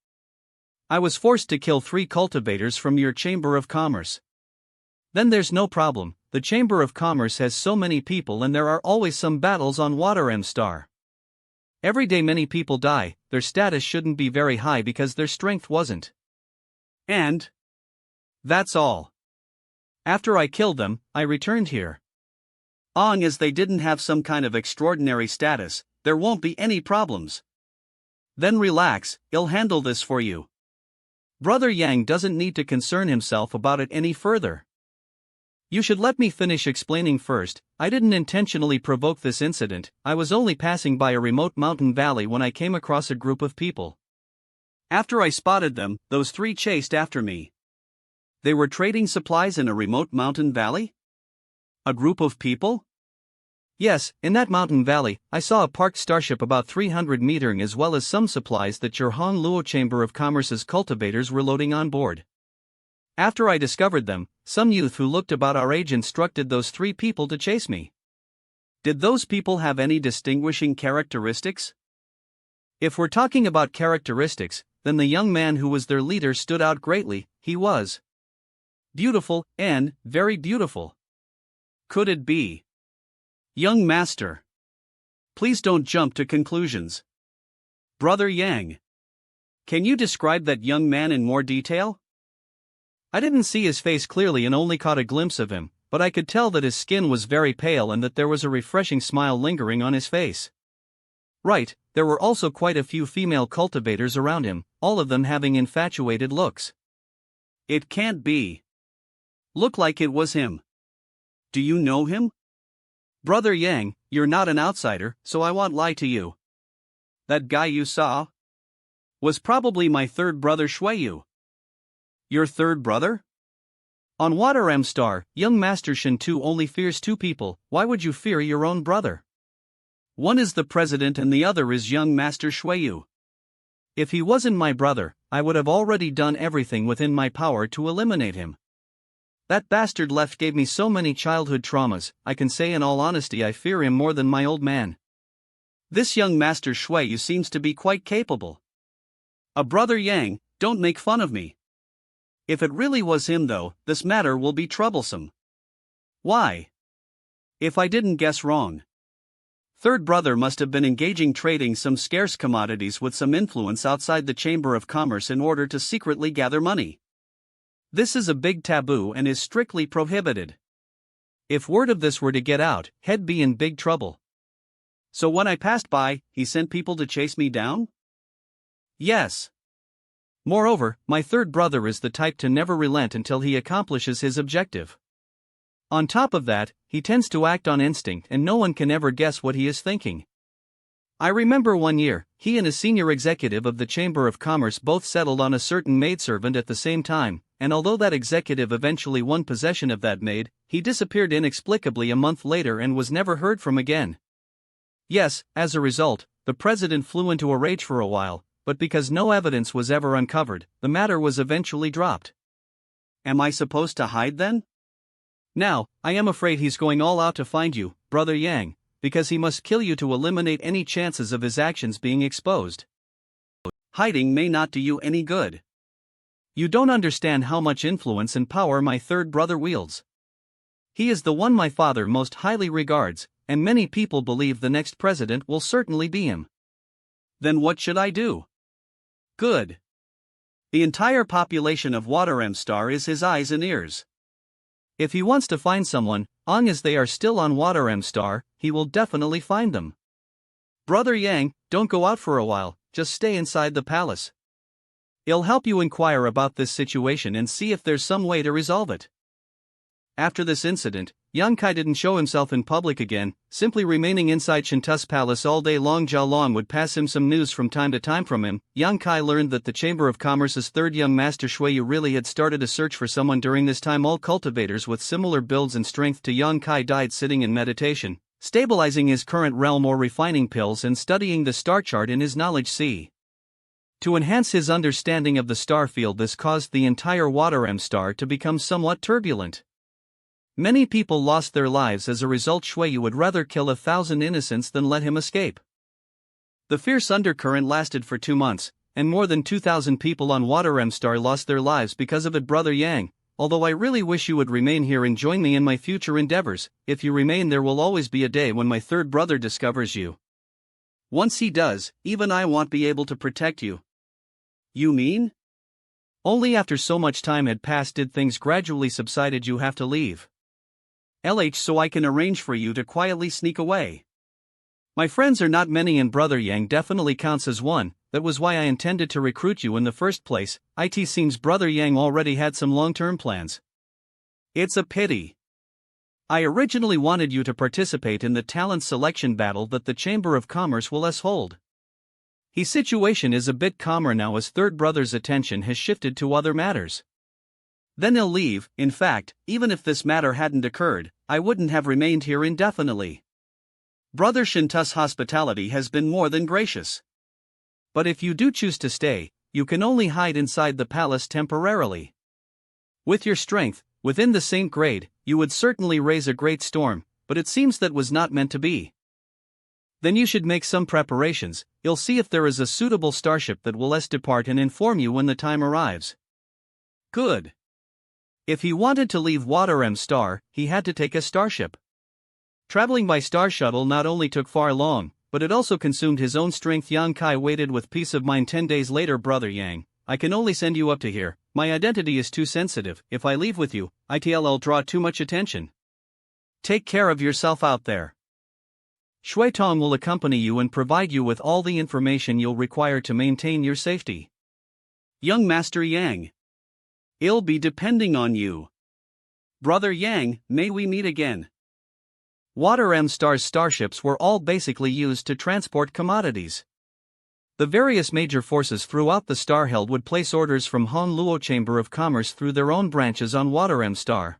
I was forced to kill 3 cultivators from your Chamber of Commerce. Then there's no problem, the Chamber of Commerce has so many people and there are always some battles on Water M Star. Every day many people die, their status shouldn't be very high because their strength wasn't. And that's all. After I killed them, I returned here. As they didn't have some kind of extraordinary status, there won't be any problems. Then relax, I'll handle this for you. Brother Yang doesn't need to concern himself about it any further. You should let me finish explaining first. I didn't intentionally provoke this incident, I was only passing by a remote mountain valley when I came across a group of people. After I spotted them, those 3 chased after me. They were trading supplies in a remote mountain valley? A group of people? Yes, in that mountain valley, I saw a parked starship about 300 metering as well as some supplies that your Hong Luo Chamber of Commerce's cultivators were loading on board. After I discovered them, some youth who looked about our age instructed those 3 people to chase me. Did those people have any distinguishing characteristics? If we're talking about characteristics, then the young man who was their leader stood out greatly. He was beautiful, and very beautiful. Could it be? Young Master, please don't jump to conclusions. Brother Yang, can you describe that young man in more detail? I didn't see his face clearly and only caught a glimpse of him, but I could tell that his skin was very pale and that there was a refreshing smile lingering on his face. Right, there were also quite a few female cultivators around him, all of them having infatuated looks. It can't be. Look like it was him. Do you know him? Brother Yang, you're not an outsider, so I won't lie to you. That guy you saw was probably my third brother Shueyu. Your third brother? On Water M Star, young Master Shintu only fears two people. Why would you fear your own brother? One is the president and the other is young Master Shueyu. If he wasn't my brother, I would have already done everything within my power to eliminate him. That bastard left gave me so many childhood traumas. I can say in all honesty I fear him more than my old man. This young Master Shueyu seems to be quite capable. A brother Yang, don't make fun of me. If it really was him though, this matter will be troublesome. Why? If I didn't guess wrong. Third brother must have been engaging trading some scarce commodities with some influence outside the Chamber of Commerce in order to secretly gather money. This is a big taboo and is strictly prohibited. If word of this were to get out, he'd be in big trouble. So when I passed by, he sent people to chase me down? Yes. Moreover, my third brother is the type to never relent until he accomplishes his objective. On top of that, he tends to act on instinct and no one can ever guess what he is thinking. I remember one year, he and a senior executive of the Chamber of Commerce both settled on a certain maidservant at the same time, and although that executive eventually won possession of that maid, he disappeared inexplicably a month later and was never heard from again. Yes, as a result, the president flew into a rage for a while, but because no evidence was ever uncovered, the matter was eventually dropped. Am I supposed to hide then? Now, I am afraid he's going all out to find you, Brother Yang, because he must kill you to eliminate any chances of his actions being exposed. Hiding may not do you any good. You don't understand how much influence and power my third brother wields. He is the one my father most highly regards, and many people believe the next president will certainly be him. Then what should I do? Good. The entire population of Water M Star is his eyes and ears. If he wants to find someone, long as they are still on Water M Star, he will definitely find them. Brother Yang, don't go out for a while, just stay inside the palace. It'll help you inquire about this situation and see if there's some way to resolve it. After this incident, Yang Kai didn't show himself in public again, simply remaining inside Shintu's palace all day long. Zhao Long would pass him some news from time to time from him. Yang Kai learned that the Chamber of Commerce's third young master Shueyu really had started a search for someone during this time. All cultivators with similar builds and strength to Yang Kai died sitting in meditation, stabilizing his current realm or refining pills and studying the star chart in his knowledge sea. To enhance his understanding of the star field, this caused the entire Water M Star to become somewhat turbulent. Many people lost their lives as a result. Shueyu would rather kill 1,000 innocents than let him escape. The fierce undercurrent lasted for 2 months, and more than 2,000 people on Water M Star lost their lives because of it. Brother Yang, although I really wish you would remain here and join me in my future endeavors, if you remain there will always be a day when my third brother discovers you. Once he does, even I won't be able to protect you. You mean? Only after so much time had passed did things gradually subsided. You have to leave. So I can arrange for you to quietly sneak away. My friends are not many and Brother Yang definitely counts as one. That was why I intended to recruit you in the first place. It seems Brother Yang already had some long-term plans. It's a pity. I originally wanted you to participate in the talent selection battle that the Chamber of Commerce will hold. His situation is a bit calmer now as third brother's attention has shifted to other matters. Then he'll leave. In fact, even if this matter hadn't occurred, I wouldn't have remained here indefinitely. Brother Shintu's hospitality has been more than gracious. But if you do choose to stay, you can only hide inside the palace temporarily. With your strength, within the Saint grade, you would certainly raise a great storm, but it seems that was not meant to be. Then you should make some preparations. You'll see if there is a suitable starship that will depart and inform you when the time arrives. Good. If he wanted to leave Water M Star, he had to take a starship. Traveling by star shuttle not only took far long, but it also consumed his own strength. Yang Kai waited with peace of mind. 10 days later. Brother Yang, I can only send you up to here. My identity is too sensitive. If I leave with you, I'll draw too much attention. Take care of yourself out there. Shui Tong will accompany you and provide you with all the information you'll require to maintain your safety. Young Master Yang, I'll be depending on you. Brother Yang, may we meet again. Water M Star's starships were all basically used to transport commodities. The various major forces throughout the star held would place orders from Han Luo Chamber of Commerce through their own branches on Water M Star.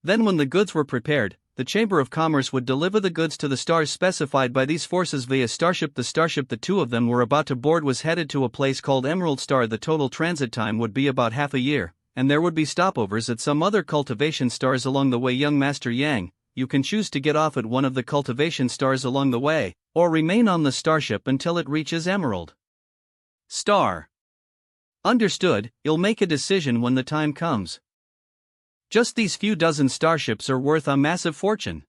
Then when the goods were prepared, the Chamber of Commerce would deliver the goods to the stars specified by these forces via starship. The starship the two of them were about to board was headed to a place called Emerald Star. The total transit time would be about half a year, and there would be stopovers at some other cultivation stars along the way. Young Master Yang, you can choose to get off at one of the cultivation stars along the way, or remain on the starship until it reaches Emerald Star. Understood, you'll make a decision when the time comes. Just these few dozen starships are worth a massive fortune.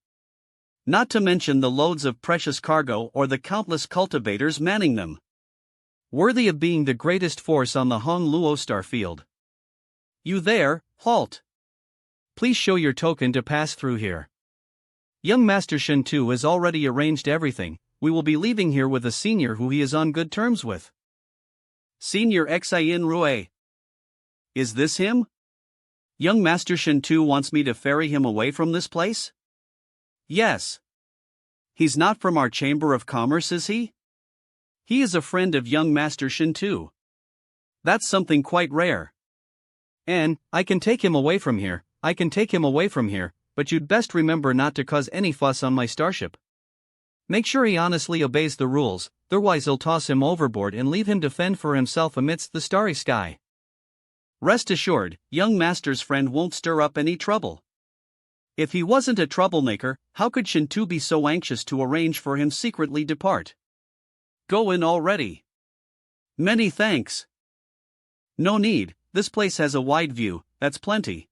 Not to mention the loads of precious cargo or the countless cultivators manning them. Worthy of being the greatest force on the Hong Luo star field. You there, halt. Please show your token to pass through here. Young Master Shen Tu has already arranged everything. We will be leaving here with a senior who he is on good terms with. Senior Xin Rue. Is this him? Young Master Shen Tu wants me to ferry him away from this place? Yes. He's not from our Chamber of Commerce, is he? He is a friend of young Master Shen Tu. That's something quite rare. And I can take him away from here, but you'd best remember not to cause any fuss on my starship. Make sure he honestly obeys the rules, otherwise I'll toss him overboard and leave him to fend for himself amidst the starry sky. Rest assured, young Master's friend won't stir up any trouble. If he wasn't a troublemaker, how could Shen Tu be so anxious to arrange for him secretly depart? Go in already. Many thanks. No need, this place has a wide view, that's plenty.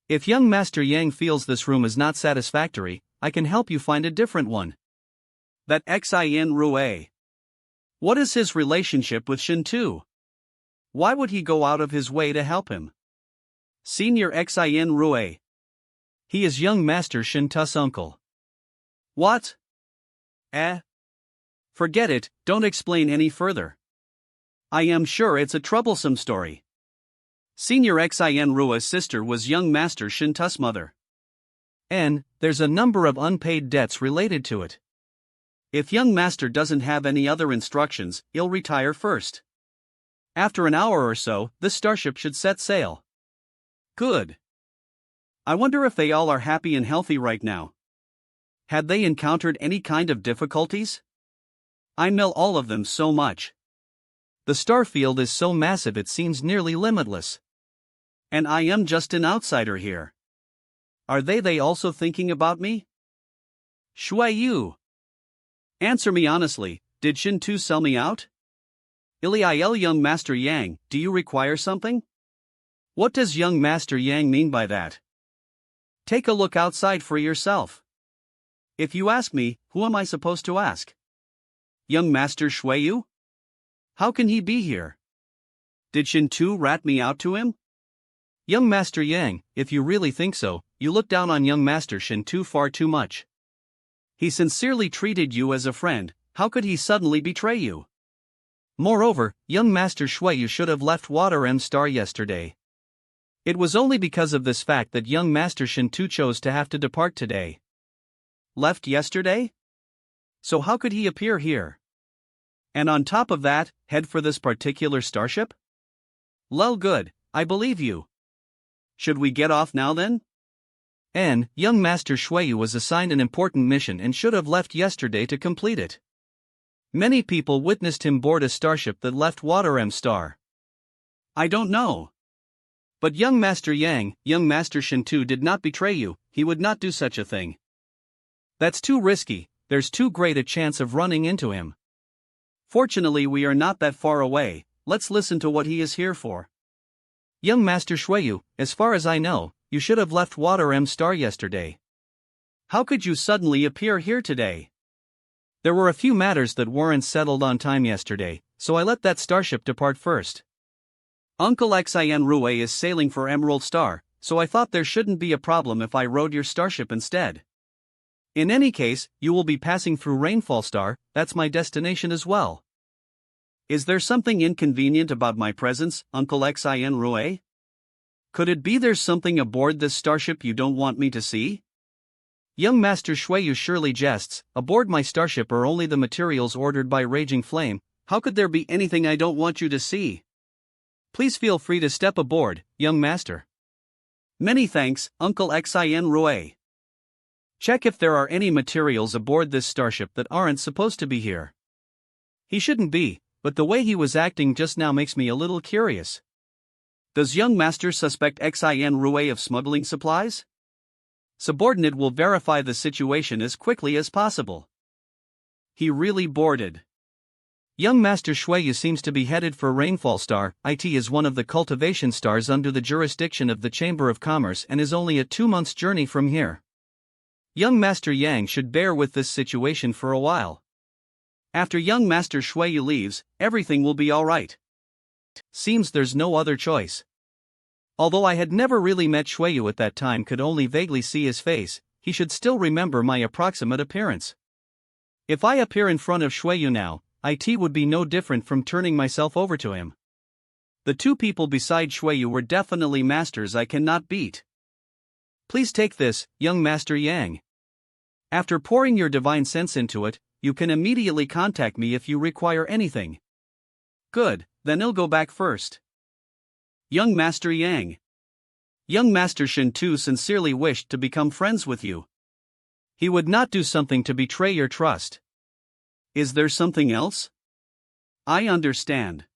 If young Master Yang feels this room is not satisfactory, I can help you find a different one. That Xin Rue. What is his relationship with Shen Tu? Why would he go out of his way to help him? Senior Xin Rue. He is young Master Shen Tu's uncle. What? Forget it, don't explain any further. I am sure it's a troublesome story. Senior Xin Rue's sister was young Master Shen Tu's mother. And there's a number of unpaid debts related to it. If young Master doesn't have any other instructions, he'll retire first. After an hour or so, this starship should set sail. Good. I wonder if they all are happy and healthy right now. Had they encountered any kind of difficulties? I mill all of them so much. The star field is so massive it seems nearly limitless. And I am just an outsider here. Are they also thinking about me? Shui Yu. Answer me honestly, did Shen Tu sell me out? Il young Master Yang, do you require something? What does young Master Yang mean by that? Take a look outside for yourself. If you ask me, who am I supposed to ask? Young Master Shui Yu? How can he be here? Did Shen Tu rat me out to him? Young Master Yang, if you really think so, you look down on young Master Shen Tu far too much. He sincerely treated you as a friend, how could he suddenly betray you? Moreover, young Master Shui Yu should have left Water M Star yesterday. It was only because of this fact that young Master Shen Tu chose to have to depart today. Left yesterday? So how could he appear here? And on top of that, head for this particular starship? Lol, good, I believe you. Should we get off now then? And young Master Shui Yu was assigned an important mission and should have left yesterday to complete it. Many people witnessed him board a starship that left Water M Star. I don't know. But young Master Yang, young Master Shen Tu did not betray you, he would not do such a thing. That's too risky, there's too great a chance of running into him. Fortunately we are not that far away, let's listen to what he is here for. Young Master Shui Yu, as far as I know, you should have left Water M Star yesterday. How could you suddenly appear here today? There were a few matters that weren't settled on time yesterday, so I let that starship depart first. Uncle Xin Rue is sailing for Emerald Star, so I thought there shouldn't be a problem if I rode your starship instead. In any case, you will be passing through Rainfall Star, that's my destination as well. Is there something inconvenient about my presence, Uncle Xin Rue? Could it be there's something aboard this starship you don't want me to see? Young Master Shui Yu surely jests, aboard my starship are only the materials ordered by Raging Flame, How could there be anything I don't want you to see? Please feel free to step aboard, young master. Many thanks, Uncle Xin. Check if there are any materials aboard this starship that aren't supposed to be here. He shouldn't be, but the way he was acting just now makes me a little curious. Does young master suspect Xin of smuggling supplies? Subordinate will verify the situation as quickly as possible. He really boarded. Young Master Shueyu seems to be headed for Rainfall Star. It is one of the cultivation stars under the jurisdiction of the Chamber of Commerce and is only a 2-month journey from here. Young Master Yang should bear with this situation for a while. After young Master Shueyu leaves, everything will be alright. Seems there's no other choice. Although I had never really met Shueyu at that time, could only vaguely see his face, he should still remember my approximate appearance. If I appear in front of Shueyu now, it would be no different from turning myself over to him. The two people beside Shueyu were definitely masters I cannot beat. Please take this, young Master Yang. After pouring your divine sense into it, you can immediately contact me if you require anything. Good, then I'll go back first. Young Master Yang. Young Master Shintu sincerely wished to become friends with you. He would not do something to betray your trust. Is there something else? I understand.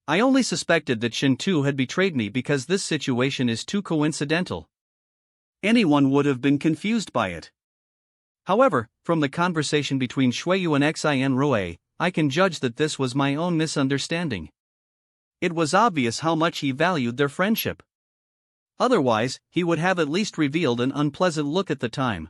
I only suspected that Shintu had betrayed me because this situation is too coincidental. Anyone would have been confused by it. However, from the conversation between Shueyu and Xin, I can judge that this was my own misunderstanding. It was obvious how much he valued their friendship. Otherwise, he would have at least revealed an unpleasant look at the time.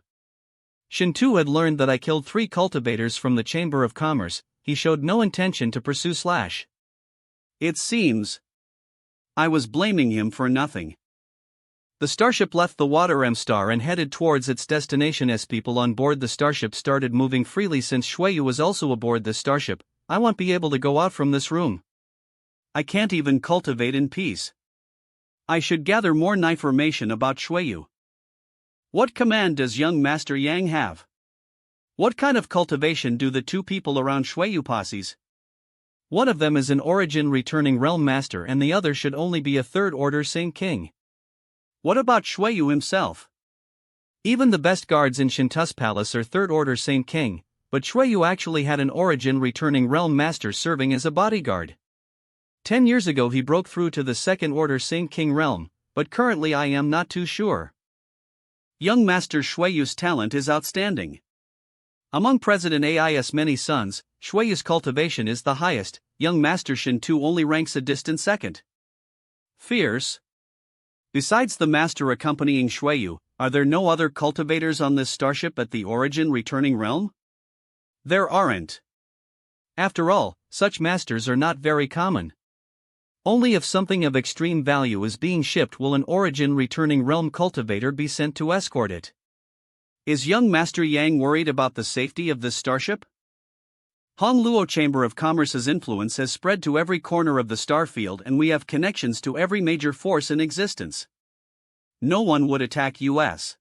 Shintu had learned that I killed 3 cultivators from the Chamber of Commerce. He showed no intention to pursue / It seems I was blaming him for nothing. The starship left the Water M star and headed towards its destination. As people on board the starship started moving freely, since Shueyu was also aboard the starship, I won't be able to go out from this room. I can't even cultivate in peace. I should gather more information about Shueyu. What command does young Master Yang have? What kind of cultivation do the two people around Shueyu posses? One of them is an origin returning realm master and the other should only be a 3rd order Saint King. What about Shueyu himself? Even the best guards in Shintu's palace are 3rd order Saint King, but Shueyu actually had an origin returning realm master serving as a bodyguard. 10 years ago he broke through to the 2nd order Saint King realm, but currently I am not too sure. Young Master Shueyu's talent is outstanding. Among President Ai's many sons, Shueyu's cultivation is the highest. Young Master Shintu only ranks a distant 2nd. Fierce. Besides the master accompanying Shueyu, are there no other cultivators on this starship at the origin returning realm? There aren't. After all, such masters are not very common. Only if something of extreme value is being shipped will an origin returning realm cultivator be sent to escort it. Is young Master Yang worried about the safety of this starship? Hongluo Chamber of Commerce's influence has spread to every corner of the star field and we have connections to every major force in existence. No one would attack us.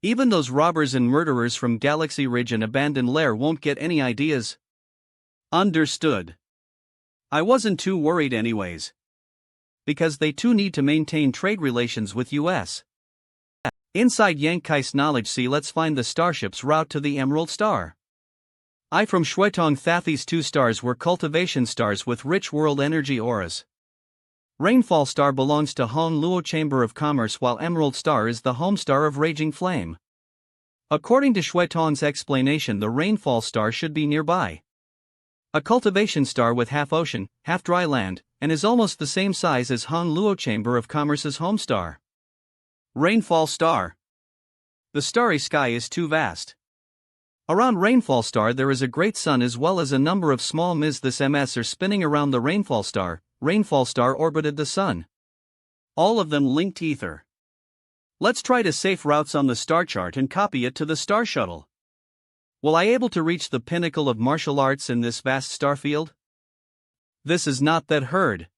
Even those robbers and murderers from Galaxy Ridge and Abandoned Lair won't get any ideas. Understood. I wasn't too worried anyways. Because they too need to maintain trade relations with US. Inside Yankai's knowledge, see, let's find the starship's route to the Emerald Star. I from Shuetong thought these 2 stars were cultivation stars with rich world energy auras. Rainfall Star belongs to Hongluo Chamber of Commerce while Emerald Star is the home star of Raging Flame. According to Shuetong's explanation, the Rainfall Star should be nearby. A cultivation star with half ocean, half dry land, and is almost the same size as Hongluo Chamber of Commerce's home star. Rainfall Star. The starry sky is too vast. Around Rainfall Star there is a great sun as well as a number of small ms. This ms are spinning around the Rainfall Star. Rainfall Star orbited the sun. All of them linked ether. Let's try to safe routes on the star chart and copy it to the star shuttle. Will I able to reach the pinnacle of martial arts in this vast star field? This is not that hard.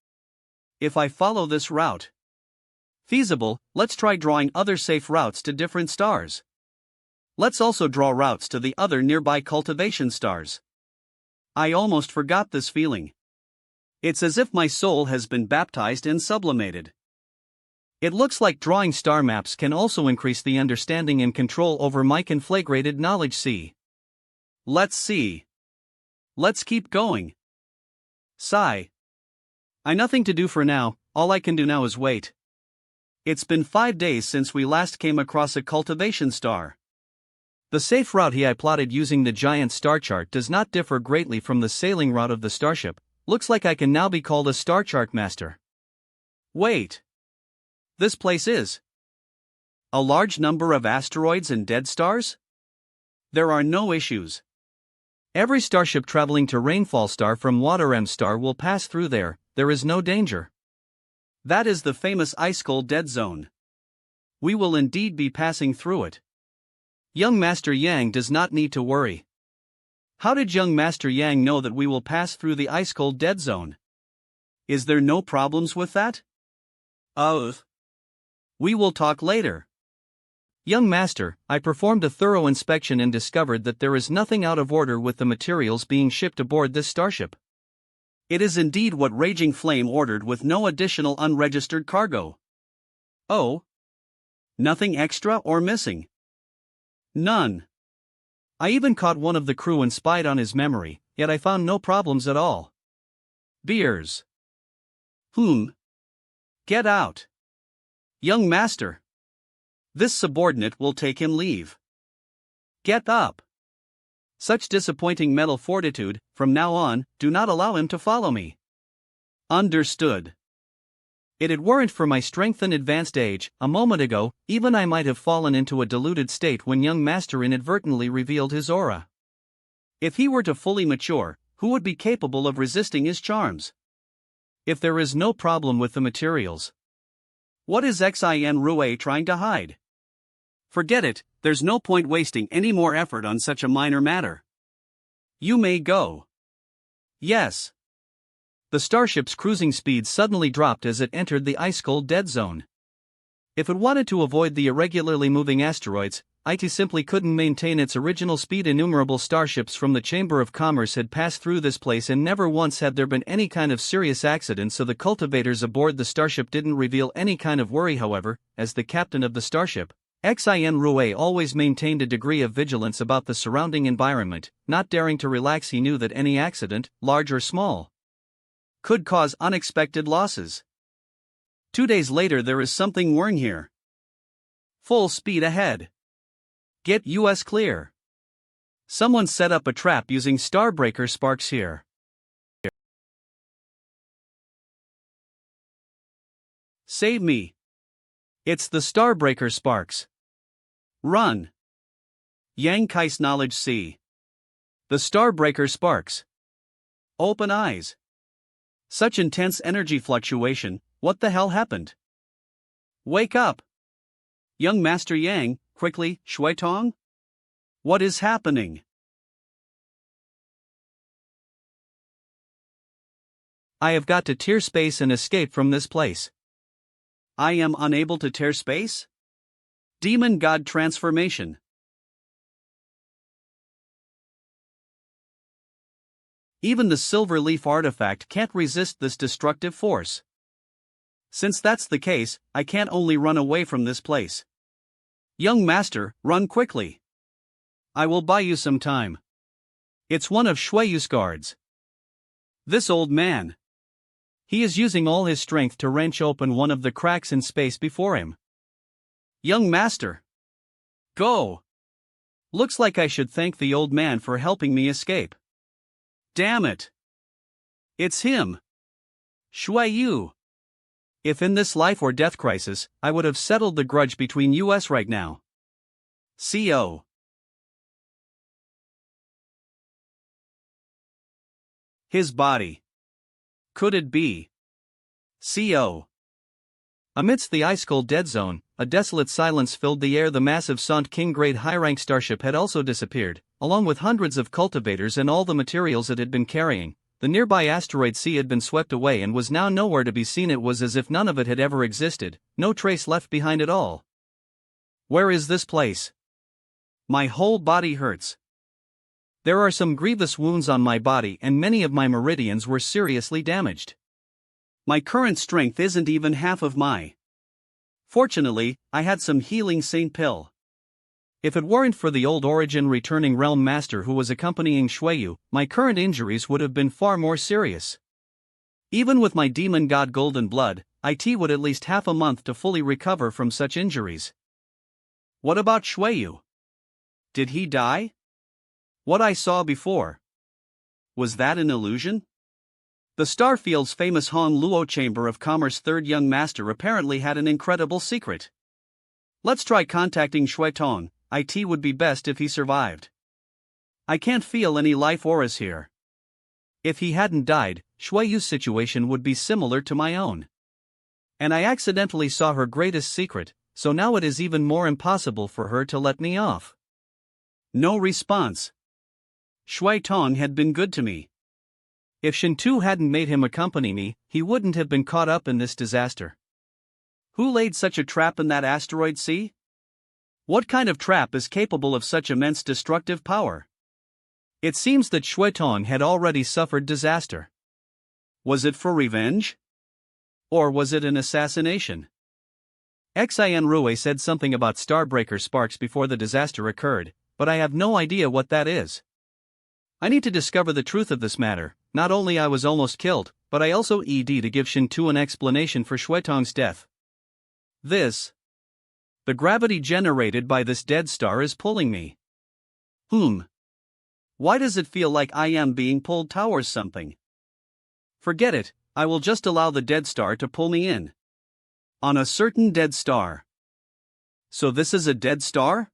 If I follow this route feasible, let's try drawing other safe routes to different stars. Let's also draw routes to the other nearby cultivation stars. I almost forgot this feeling. It's as if my soul has been baptized and sublimated. It looks like drawing star maps can also increase the understanding and control over my conflagrated knowledge. See. Let's see. Let's keep going. Sigh. I nothing to do for now, all I can do now is wait. It's been 5 days since we last came across a cultivation star. The safe route I plotted using the giant star chart does not differ greatly from the sailing route of the starship. Looks like I can now be called a star chart master. Wait. This place is a large number of asteroids and dead stars? There are no issues. Every starship traveling to Rainfall Star from Water M Star will pass through there. There is no danger. That is the famous ice cold dead zone. We will indeed be passing through it. Young Master Yang does not need to worry. How did young Master Yang know that we will pass through the ice cold dead zone? Is there no problems with that? We will talk later. Young Master, I performed a thorough inspection and discovered that there is nothing out of order with the materials being shipped aboard this starship. It is indeed what Raging Flame ordered with no additional unregistered cargo. Oh? Nothing extra or missing? None. I even caught one of the crew and spied on his memory, yet I found no problems at all. Beers. Get out. Young Master. This subordinate will take him leave. Get up. Such disappointing mental fortitude, from now on, do not allow him to follow me. Understood. If it weren't for my strength and advanced age, a moment ago, even I might have fallen into a deluded state when young Master inadvertently revealed his aura. If he were to fully mature, who would be capable of resisting his charms? If there is no problem with the materials, what is enro trying to hide? Forget it, there's no point wasting any more effort on such a minor matter. You may go. Yes. The starship's cruising speed suddenly dropped as it entered the ice-cold dead zone. If it wanted to avoid the irregularly moving asteroids, it simply couldn't maintain its original speed. Innumerable starships from the Chamber of Commerce had passed through this place and never once had there been any kind of serious accident, so the cultivators aboard the starship didn't reveal any kind of worry. However, as the captain of the starship, enro always maintained a degree of vigilance about the surrounding environment, not daring to relax. He knew that any accident, large or small, could cause unexpected losses. 2 days later, there is something worrying here. Full speed ahead. Get US clear. Someone set up a trap using Starbreaker sparks here. Save me. It's the Starbreaker sparks. Run. Yang Kai's knowledge. See. The Starbreaker sparks. Open eyes. Such intense energy fluctuation, what the hell happened? Wake up. Young Master Yang, quickly, Shui Tong? What is happening? I have got to tear space and escape from this place. I am unable to tear space? Demon God transformation. Even the silver leaf artifact can't resist this destructive force. Since that's the case, I can't only run away from this place. Young Master, run quickly. I will buy you some time. It's one of Shueyu's guards. This old man. He is using all his strength to wrench open one of the cracks in space before him. Young Master. Go. Looks like I should thank the old man for helping me escape. Damn it. It's him. Shueyu. If in this life or death crisis, I would have settled the grudge between us right now. CO. His body. Could it be? CO. Amidst the ice-cold dead zone, a desolate silence filled the air. The massive Sant King-grade high-rank starship had also disappeared, along with hundreds of cultivators and all the materials it had been carrying. The nearby asteroid sea had been swept away and was now nowhere to be seen. It was as if none of it had ever existed, no trace left behind at all. Where is this place? My whole body hurts. There are some grievous wounds on my body and many of my meridians were seriously damaged. My current strength isn't even half of my. Fortunately, I had some healing saint pill. If it weren't for the old origin returning realm master who was accompanying Shueyu, my current injuries would have been far more serious. Even with my demon god golden blood, it would at least half a month to fully recover from such injuries. What about Shueyu? Did he die? What I saw before. Was that an illusion? The Starfield's famous Hong Luo Chamber of Commerce third young master apparently had an incredible secret. Let's try contacting Shui Tong. It would be best if he survived. I can't feel any life auras here. If he hadn't died, Shueyu's situation would be similar to my own. And I accidentally saw her greatest secret, so now it is even more impossible for her to let me off. No response. Shui Tong had been good to me. If Shintu hadn't made him accompany me, he wouldn't have been caught up in this disaster. Who laid such a trap in that asteroid sea? What kind of trap is capable of such immense destructive power? It seems that Shui Tong had already suffered disaster. Was it for revenge? Or was it an assassination? Enro said something about Starbreaker sparks before the disaster occurred, but I have no idea what that is. I need to discover the truth of this matter. Not only I was almost killed, but I also need to give Shintu an explanation for Shui Tong's death. The gravity generated by this dead star is pulling me. Why does it feel like I am being pulled towards something? Forget it, I will just allow the dead star to pull me in. On a certain dead star. So this is a dead star?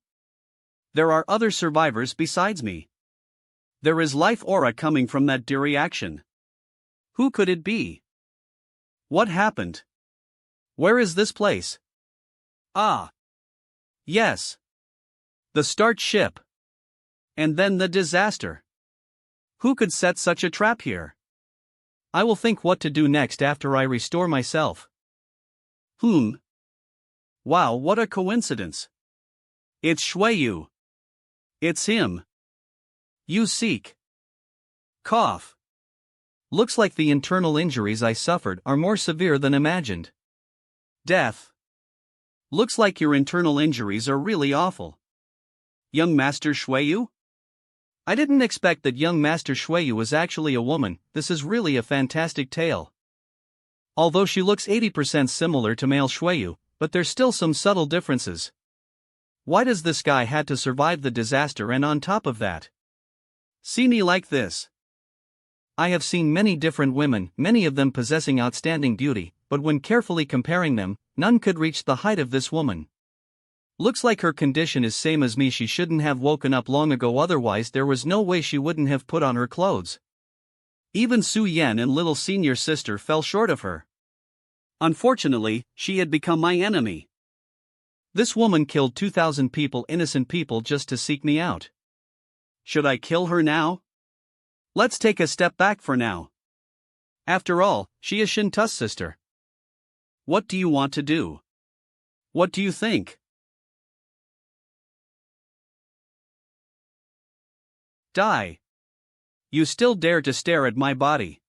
There are other survivors besides me. There is life aura coming from that reaction. Who could it be? What happened? Where is this place? Ah. Yes. The start ship. And then the disaster. Who could set such a trap here? I will think what to do next after I restore myself. Wow, what a coincidence. It's Shueyu. It's him. You seek. Cough. Looks like the internal injuries I suffered are more severe than imagined. Death. Looks like your internal injuries are really awful. Young Master Shueyu? I didn't expect that young Master Shueyu was actually a woman. This is really a fantastic tale. Although she looks 80% similar to male Shueyu, but there's still some subtle differences. Why does this guy had to survive the disaster and on top of that? See me like this. I have seen many different women, many of them possessing outstanding beauty, but when carefully comparing them, none could reach the height of this woman. Looks like her condition is same as me. She shouldn't have woken up long ago, otherwise there was no way she wouldn't have put on her clothes. Even Su Yan and little senior sister fell short of her. Unfortunately, she had become my enemy. This woman killed 2,000 people, innocent people, just to seek me out. Should I kill her now? Let's take a step back for now. After all, she is Shintu's sister. What do you want to do? What do you think? Die. You still dare to stare at my body.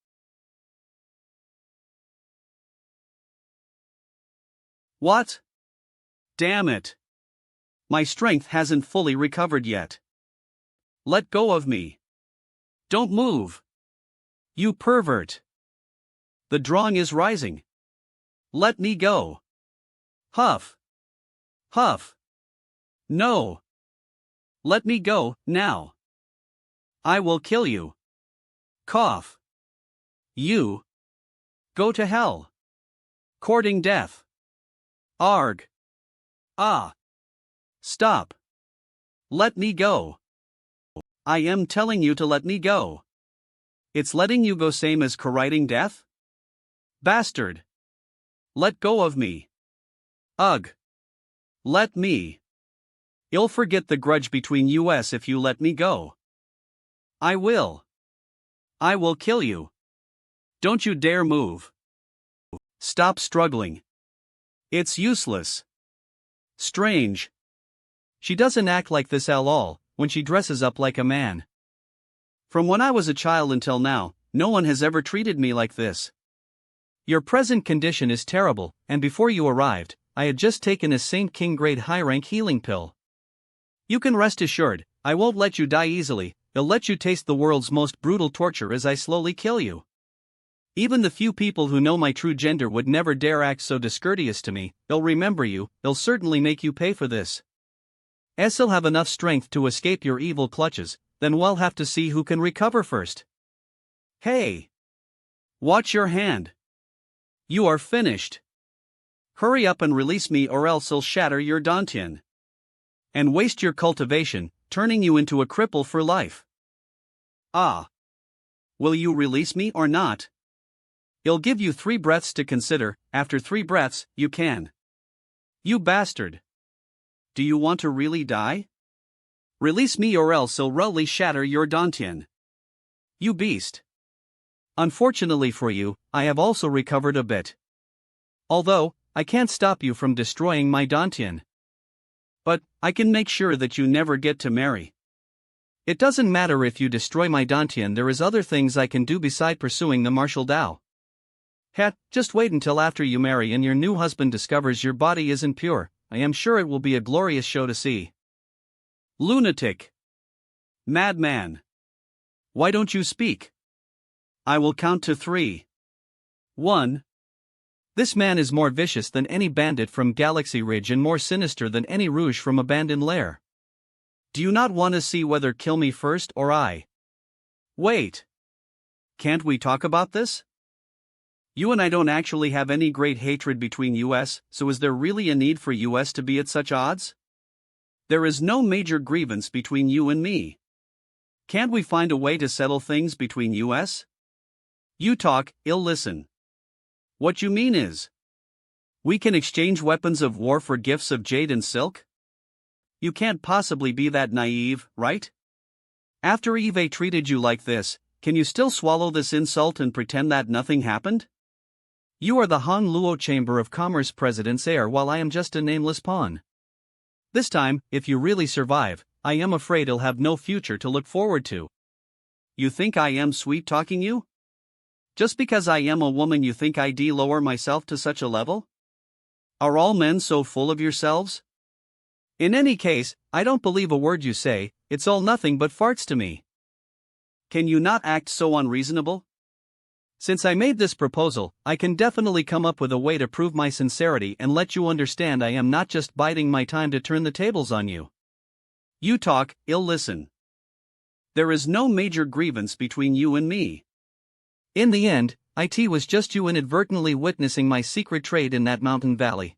What? Damn it. My strength hasn't fully recovered yet. Let go of me. Don't move. You pervert. The drawing is rising. Let me go. Huff. Huff. No. Let me go, now. I will kill you. Cough. You. Go to hell. Courting death. Arg. Ah. Stop. Let me go. I am telling you to let me go. It's letting you go same as courting death? Bastard. Let go of me. Ugh. Let me. You'll forget the grudge between us if you let me go. I will. I will kill you. Don't you dare move. Stop struggling. It's useless. Strange. She doesn't act like this at all when she dresses up like a man. From when I was a child until now, no one has ever treated me like this. Your present condition is terrible, and before you arrived, I had just taken a Saint King grade high rank healing pill. You can rest assured, I won't let you die easily, I'll let you taste the world's most brutal torture as I slowly kill you. Even the few people who know my true gender would never dare act so discourteous to me. They'll remember you, they'll certainly make you pay for this. S'll have enough strength to escape your evil clutches, then we'll have to see who can recover first. Hey! Watch your hand. You are finished. Hurry up and release me or else I'll shatter your dantian. And waste your cultivation, turning you into a cripple for life. Ah! Will you release me or not? I'll give you 3 breaths to consider. After 3 breaths, you can. You bastard! Do you want to really die? Release me or else I'll really shatter your dantian. You beast! Unfortunately for you, I have also recovered a bit. Although, I can't stop you from destroying my dantian. But, I can make sure that you never get to marry. It doesn't matter if you destroy my dantian, there is other things I can do beside pursuing the martial Tao. Just wait until after you marry and your new husband discovers your body isn't pure. I am sure it will be a glorious show to see. Lunatic! Madman! Why don't you speak? I will count to 3. 1. This man is more vicious than any bandit from Galaxy Ridge and more sinister than any rouge from Abandoned Lair. Do you not want to see whether kill me first or I? Wait. Can't we talk about this? You and I don't actually have any great hatred between us, so is there really a need for us to be at such odds? There is no major grievance between you and me. Can't we find a way to settle things between us? You talk, I'll listen. What you mean is, we can exchange weapons of war for gifts of jade and silk? You can't possibly be that naive, right? After Eve treated you like this, can you still swallow this insult and pretend that nothing happened? You are the Han Luo Chamber of Commerce president's heir while I am just a nameless pawn. This time, if you really survive, I am afraid I'll have no future to look forward to. You think I am sweet-talking you? Just because I am a woman you think I lower myself to such a level? Are all men so full of yourselves? In any case, I don't believe a word you say, it's all nothing but farts to me. Can you not act so unreasonable? Since I made this proposal, I can definitely come up with a way to prove my sincerity and let you understand I am not just biding my time to turn the tables on you. You talk, I'll listen. There is no major grievance between you and me. In the end, it was just you inadvertently witnessing my secret trade in that mountain valley.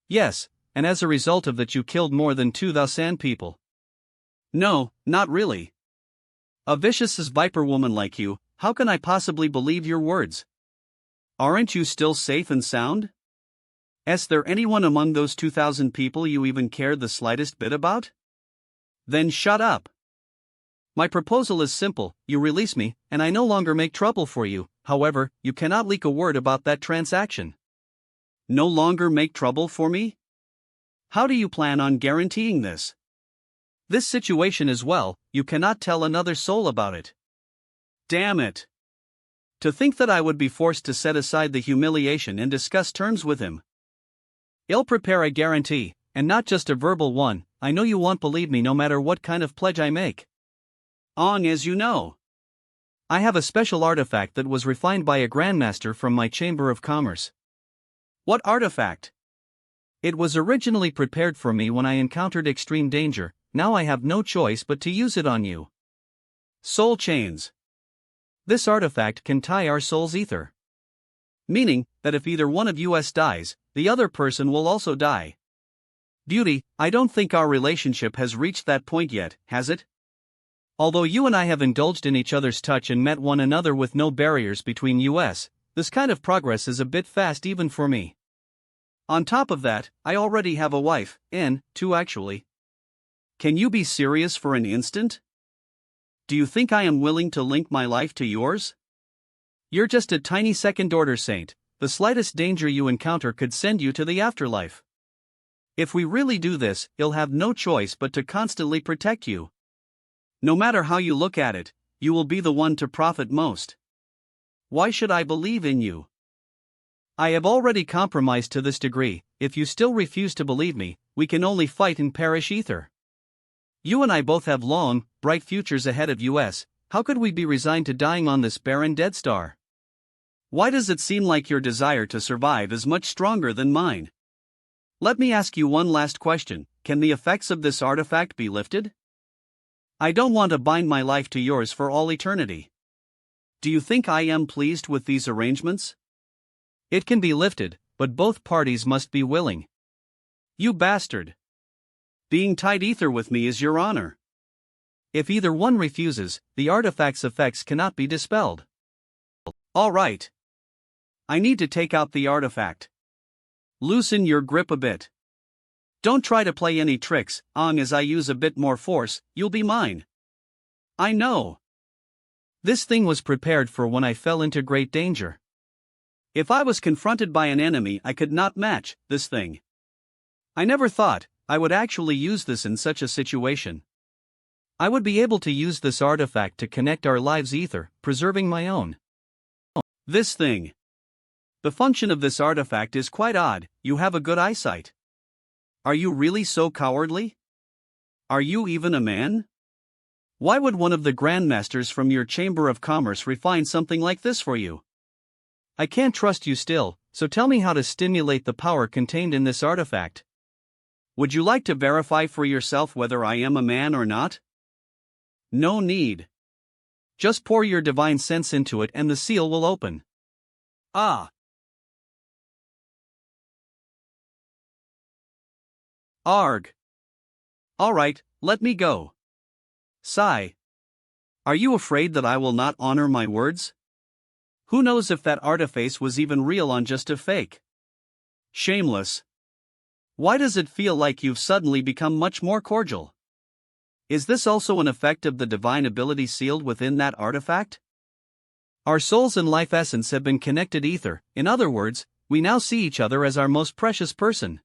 Yes, and as a result of that you killed more than 2,000 people. No, not really. A vicious viper woman like you, how can I possibly believe your words? Aren't you still safe and sound? Is there anyone among those 2,000 people you even cared the slightest bit about? Then shut up. My proposal is simple, you release me, and I no longer make trouble for you. However, you cannot leak a word about that transaction. No longer make trouble for me? How do you plan on guaranteeing this? This situation as well, you cannot tell another soul about it. Damn it! To think that I would be forced to set aside the humiliation and discuss terms with him. I'll prepare a guarantee, and not just a verbal one. I know you won't believe me no matter what kind of pledge I make. As you know, I have a special artifact that was refined by a grandmaster from my Chamber of Commerce. What artifact? It was originally prepared for me when I encountered extreme danger. Now I have no choice but to use it on you. Soul chains. This artifact can tie our souls ether. Meaning, that if either one of us dies, the other person will also die. Beauty, I don't think our relationship has reached that point yet, has it? Although you and I have indulged in each other's touch and met one another with no barriers between us, this kind of progress is a bit fast even for me. On top of that, I already have a wife, two actually. Can you be serious for an instant? Do you think I am willing to link my life to yours? You're just a tiny second-order saint. The slightest danger you encounter could send you to the afterlife. If we really do this, I'll have no choice but to constantly protect you. No matter how you look at it, you will be the one to profit most. Why should I believe in you? I have already compromised to this degree. If you still refuse to believe me, we can only fight and perish ether. You and I both have long, bright futures ahead of us. How could we be resigned to dying on this barren dead star? Why does it seem like your desire to survive is much stronger than mine? Let me ask you one last question. Can the effects of this artifact be lifted? I don't want to bind my life to yours for all eternity. Do you think I am pleased with these arrangements? It can be lifted, but both parties must be willing. You bastard! Being tied ether with me is your honor. If either one refuses, the artifact's effects cannot be dispelled. All right. I need to take out the artifact. Loosen your grip a bit. Don't try to play any tricks. As I use a bit more force, you'll be mine. I know. This thing was prepared for when I fell into great danger. If I was confronted by an enemy I could not match, this thing. I never thought I would actually use this in such a situation. I would be able to use this artifact to connect our lives ether, preserving my own. This thing. The function of this artifact is quite odd. You have a good eyesight. Are you really so cowardly? Are you even a man? Why would one of the grandmasters from your Chamber of Commerce refine something like this for you? I can't trust you still, so tell me how to stimulate the power contained in this artifact. Would you like to verify for yourself whether I am a man or not? No need. Just pour your divine sense into it and the seal will open. Ah. Arg. Alright, let me go. Sigh. Are you afraid that I will not honor my words? Who knows if that artiface was even real or just a fake? Shameless. Why does it feel like you've suddenly become much more cordial? Is this also an effect of the divine ability sealed within that artifact? Our souls and life essence have been connected ether. In other words, we now see each other as our most precious person.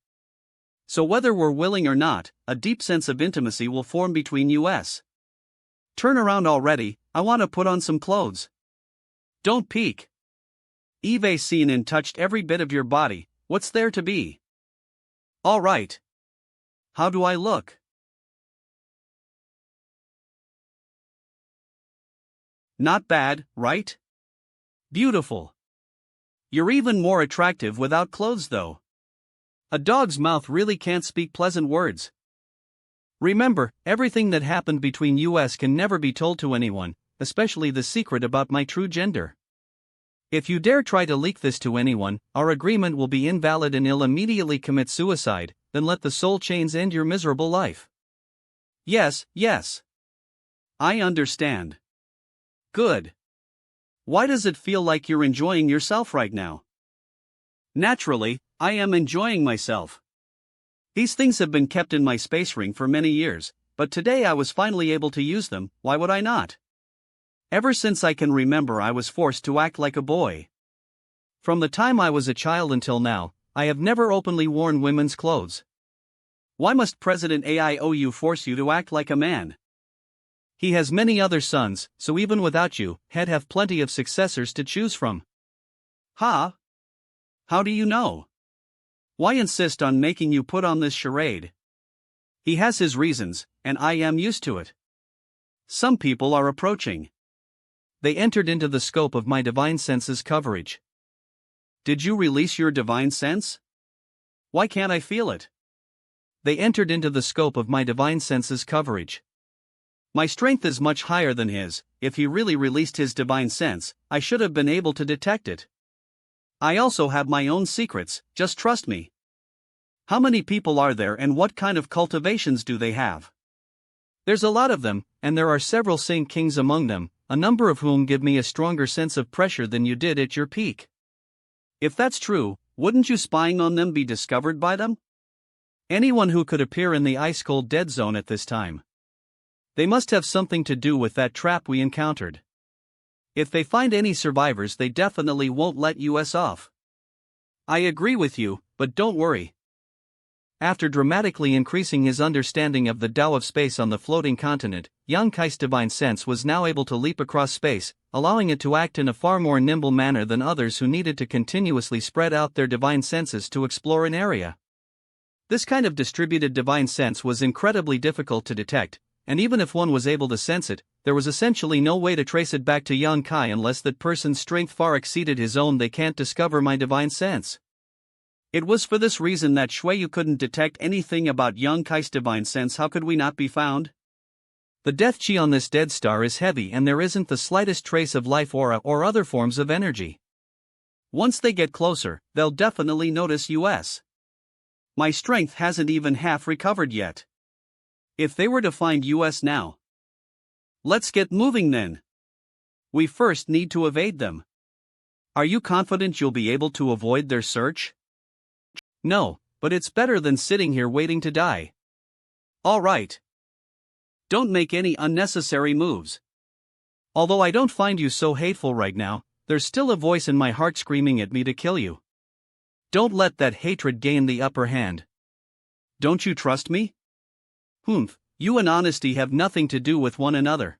So whether we're willing or not, a deep sense of intimacy will form between us. Turn around already, I want to put on some clothes. Don't peek. Eve seen and touched every bit of your body, what's there to be? All right. How do I look? Not bad, right? Beautiful. You're even more attractive without clothes though. A dog's mouth really can't speak pleasant words. Remember, everything that happened between us can never be told to anyone, especially the secret about my true gender. If you dare try to leak this to anyone, our agreement will be invalid and you'll immediately commit suicide, then let the soul chains end your miserable life. Yes, yes. I understand. Good. Why does it feel like you're enjoying yourself right now? Naturally, I am enjoying myself. These things have been kept in my space ring for many years, but today I was finally able to use them. Why would I not? Ever since I can remember I was forced to act like a boy. From the time I was a child until now, I have never openly worn women's clothes. Why must President AIOU force you to act like a man? He has many other sons, so even without you, he'd have plenty of successors to choose from. Ha? How do you know? Why insist on making you put on this charade? He has his reasons, and I am used to it. Some people are approaching. They entered into the scope of my divine sense's coverage. Did you release your divine sense? Why can't I feel it? They entered into the scope of my divine sense's coverage. My strength is much higher than his. If he really released his divine sense, I should have been able to detect it. I also have my own secrets, just trust me. How many people are there and what kind of cultivations do they have? There's a lot of them, and there are several Saint Kings among them, a number of whom give me a stronger sense of pressure than you did at your peak. If that's true, wouldn't you spying on them be discovered by them? Anyone who could appear in the ice-cold dead zone at this time. They must have something to do with that trap we encountered. If they find any survivors, they definitely won't let us off. I agree with you, but don't worry. After dramatically increasing his understanding of the Tao of space on the floating continent, Yang Kai's divine sense was now able to leap across space, allowing it to act in a far more nimble manner than others who needed to continuously spread out their divine senses to explore an area. This kind of distributed divine sense was incredibly difficult to detect, and even if one was able to sense it, there was essentially no way to trace it back to Yang Kai unless that person's strength far exceeded his own. They can't discover my divine sense. It was for this reason that Shuiyu couldn't detect anything about Yang Kai's divine sense. How could we not be found? The death chi on this dead star is heavy and there isn't the slightest trace of life aura or other forms of energy. Once they get closer, they'll definitely notice us. My strength hasn't even half recovered yet. If they were to find us now. Let's get moving then. We first need to evade them. Are you confident you'll be able to avoid their search? No, but it's better than sitting here waiting to die. All right. Don't make any unnecessary moves. Although I don't find you so hateful right now, there's still a voice in my heart screaming at me to kill you. Don't let that hatred gain the upper hand. Don't you trust me? You and honesty have nothing to do with one another.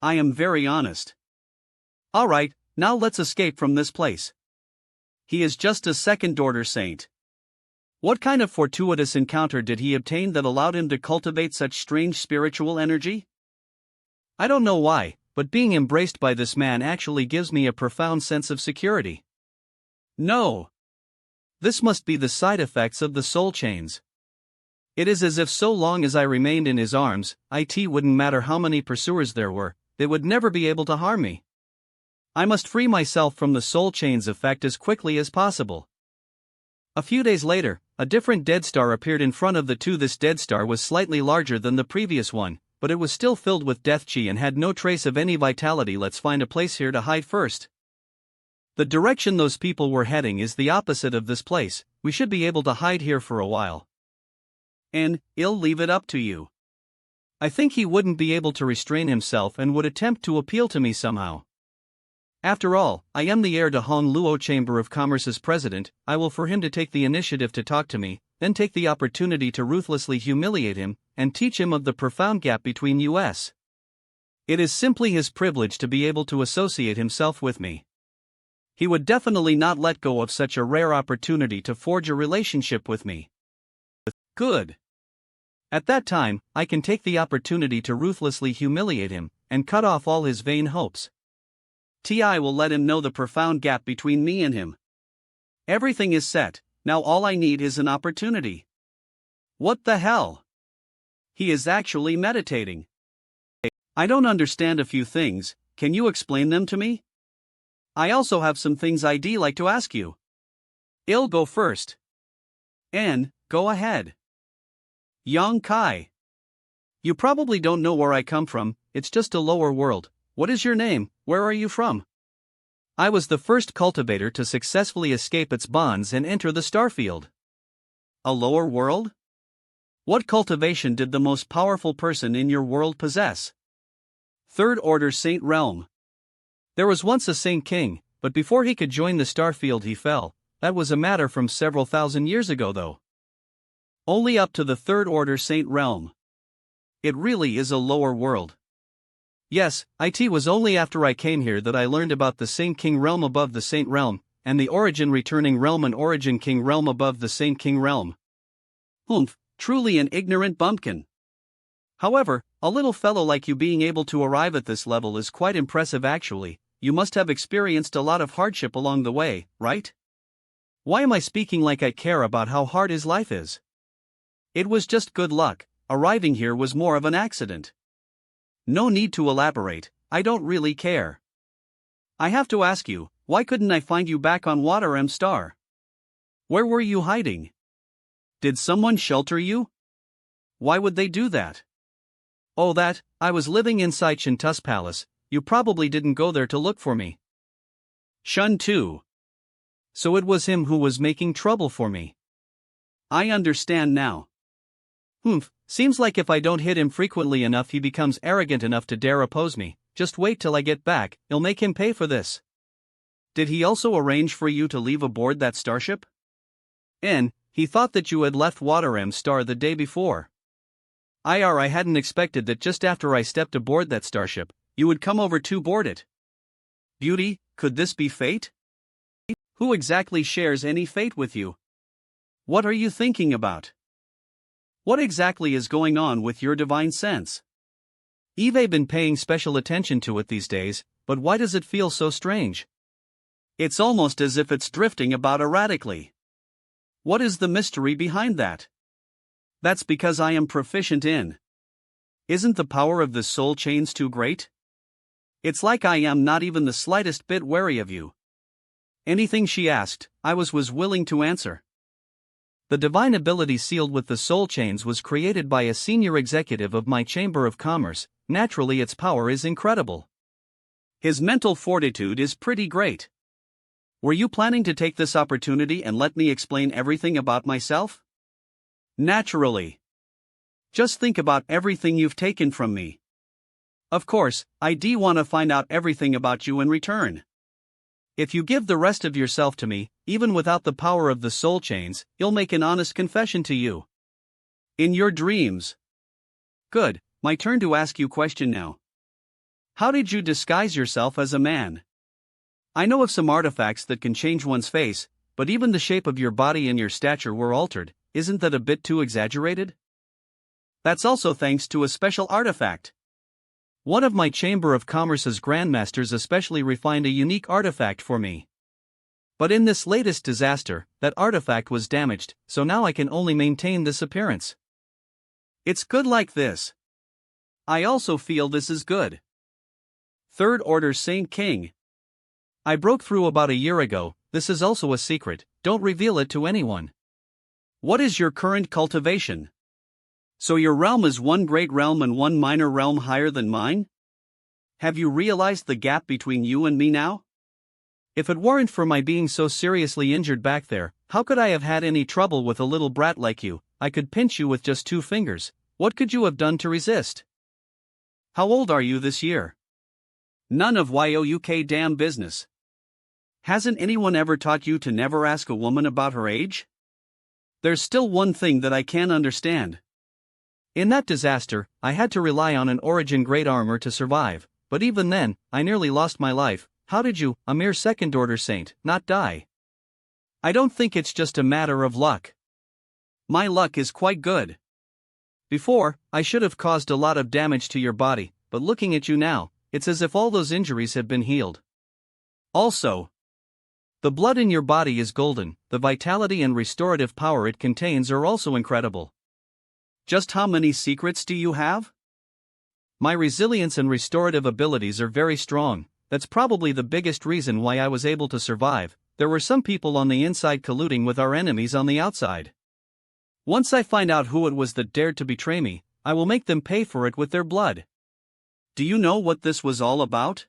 I am very honest. All right, now let's escape from this place. He is just a second-order saint. What kind of fortuitous encounter did he obtain that allowed him to cultivate such strange spiritual energy? I don't know why, but being embraced by this man actually gives me a profound sense of security. No. This must be the side effects of the soul chains. It is as if so long as I remained in his arms, it wouldn't matter how many pursuers there were, they would never be able to harm me. I must free myself from the soul chains effect as quickly as possible. A few days later, a different dead star appeared in front of the two. This dead star was slightly larger than the previous one, but it was still filled with death chi and had no trace of any vitality. Let's find a place here to hide first. The direction those people were heading is the opposite of this place. We should be able to hide here for a while. And I'll leave it up to you. I think he wouldn't be able to restrain himself and would attempt to appeal to me somehow. After all, I am the heir to Hong Luo Chamber of Commerce's president. I will for him to take the initiative to talk to me, then take the opportunity to ruthlessly humiliate him, and teach him of the profound gap between us. It is simply his privilege to be able to associate himself with me. He would definitely not let go of such a rare opportunity to forge a relationship with me. Good. At that time, I can take the opportunity to ruthlessly humiliate him, and cut off all his vain hopes. I will let him know the profound gap between me and him. Everything is set, now all I need is an opportunity. What the hell? He is actually meditating. I don't understand a few things, can you explain them to me? I also have some things I'd like to ask you. I'll go first. Go ahead. Yang Kai. You probably don't know where I come from, it's just a lower world. What is your name, where are you from? I was the first cultivator to successfully escape its bonds and enter the starfield. A lower world? What cultivation did the most powerful person in your world possess? Third Order Saint Realm. There was once a Saint King, but before he could join the starfield he fell. That was a matter from several thousand years ago though. Only up to the Third Order Saint Realm. It really is a lower world. Yes, it was only after I came here that I learned about the Saint King realm above the Saint realm, and the Origin Returning realm and Origin King realm above the Saint King realm. Truly an ignorant bumpkin. However, a little fellow like you being able to arrive at this level is quite impressive actually. You must have experienced a lot of hardship along the way, right? Why am I speaking like I care about how hard his life is? It was just good luck, arriving here was more of an accident. No need to elaborate, I don't really care. I have to ask you, why couldn't I find you back on Water M Star? Where were you hiding? Did someone shelter you? Why would they do that? Oh that, I was living inside Shinta's palace, you probably didn't go there to look for me. Shun too. So it was him who was making trouble for me. I understand now. Seems like if I don't hit him frequently enough he becomes arrogant enough to dare oppose me. Just wait till I get back, I'll make him pay for this. Did he also arrange for you to leave aboard that starship? He thought that you had left Water M Star the day before. I hadn't expected that just after I stepped aboard that starship, you would come over to board it. Beauty, could this be fate? Who exactly shares any fate with you? What are you thinking about? What exactly is going on with your divine sense? I've been paying special attention to it these days, but why does it feel so strange? It's almost as if it's drifting about erratically. What is the mystery behind that? That's because I am proficient in. Isn't the power of the soul chains too great? It's like I am not even the slightest bit wary of you. Anything she asked, I was willing to answer. The divine ability sealed with the soul chains was created by a senior executive of my Chamber of Commerce. Naturally, its power is incredible. His mental fortitude is pretty great. Were you planning to take this opportunity and let me explain everything about myself? Naturally. Just think about everything you've taken from me. Of course, I do want to find out everything about you in return. If you give the rest of yourself to me, even without the power of the soul chains, you'll make an honest confession to you. In your dreams. Good, my turn to ask you question now. How did you disguise yourself as a man? I know of some artifacts that can change one's face, but even the shape of your body and your stature were altered. Isn't that a bit too exaggerated? That's also thanks to a special artifact. One of my Chamber of Commerce's grandmasters especially refined a unique artifact for me. But in this latest disaster, that artifact was damaged, so now I can only maintain this appearance. It's good like this. I also feel this is good. Third Order Saint King. I broke through about a year ago. This is also a secret, don't reveal it to anyone. What is your current cultivation? So your realm is one great realm and one minor realm higher than mine? Have you realized the gap between you and me now? If it weren't for my being so seriously injured back there, how could I have had any trouble with a little brat like you? I could pinch you with just 2 fingers. What could you have done to resist? How old are you this year? None of YOUK damn business. Hasn't anyone ever taught you to never ask a woman about her age? There's still one thing that I can't understand. In that disaster, I had to rely on an origin grade armor to survive, but even then, I nearly lost my life. How did you, a mere second order saint, not die? I don't think it's just a matter of luck. My luck is quite good. Before, I should have caused a lot of damage to your body, but looking at you now, it's as if all those injuries have been healed. Also, the blood in your body is golden, the vitality and restorative power it contains are also incredible. Just how many secrets do you have? My resilience and restorative abilities are very strong. That's probably the biggest reason why I was able to survive. There were some people on the inside colluding with our enemies on the outside. Once I find out who it was that dared to betray me, I will make them pay for it with their blood. Do you know what this was all about?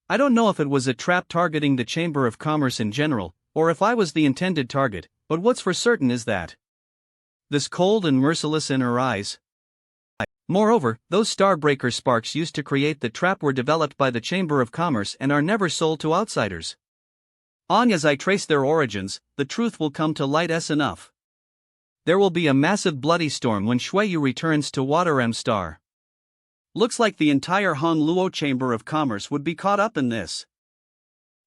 I don't know if it was a trap targeting the Chamber of Commerce in general, or if I was the intended target, but what's for certain is that this cold and merciless in her eyes. Moreover, those Starbreaker sparks used to create the trap were developed by the Chamber of Commerce and are never sold to outsiders. On as I trace their origins, the truth will come to light enough. There will be a massive bloody storm when Shueyu returns to Water Star. Looks like the entire Honluo Chamber of Commerce would be caught up in this.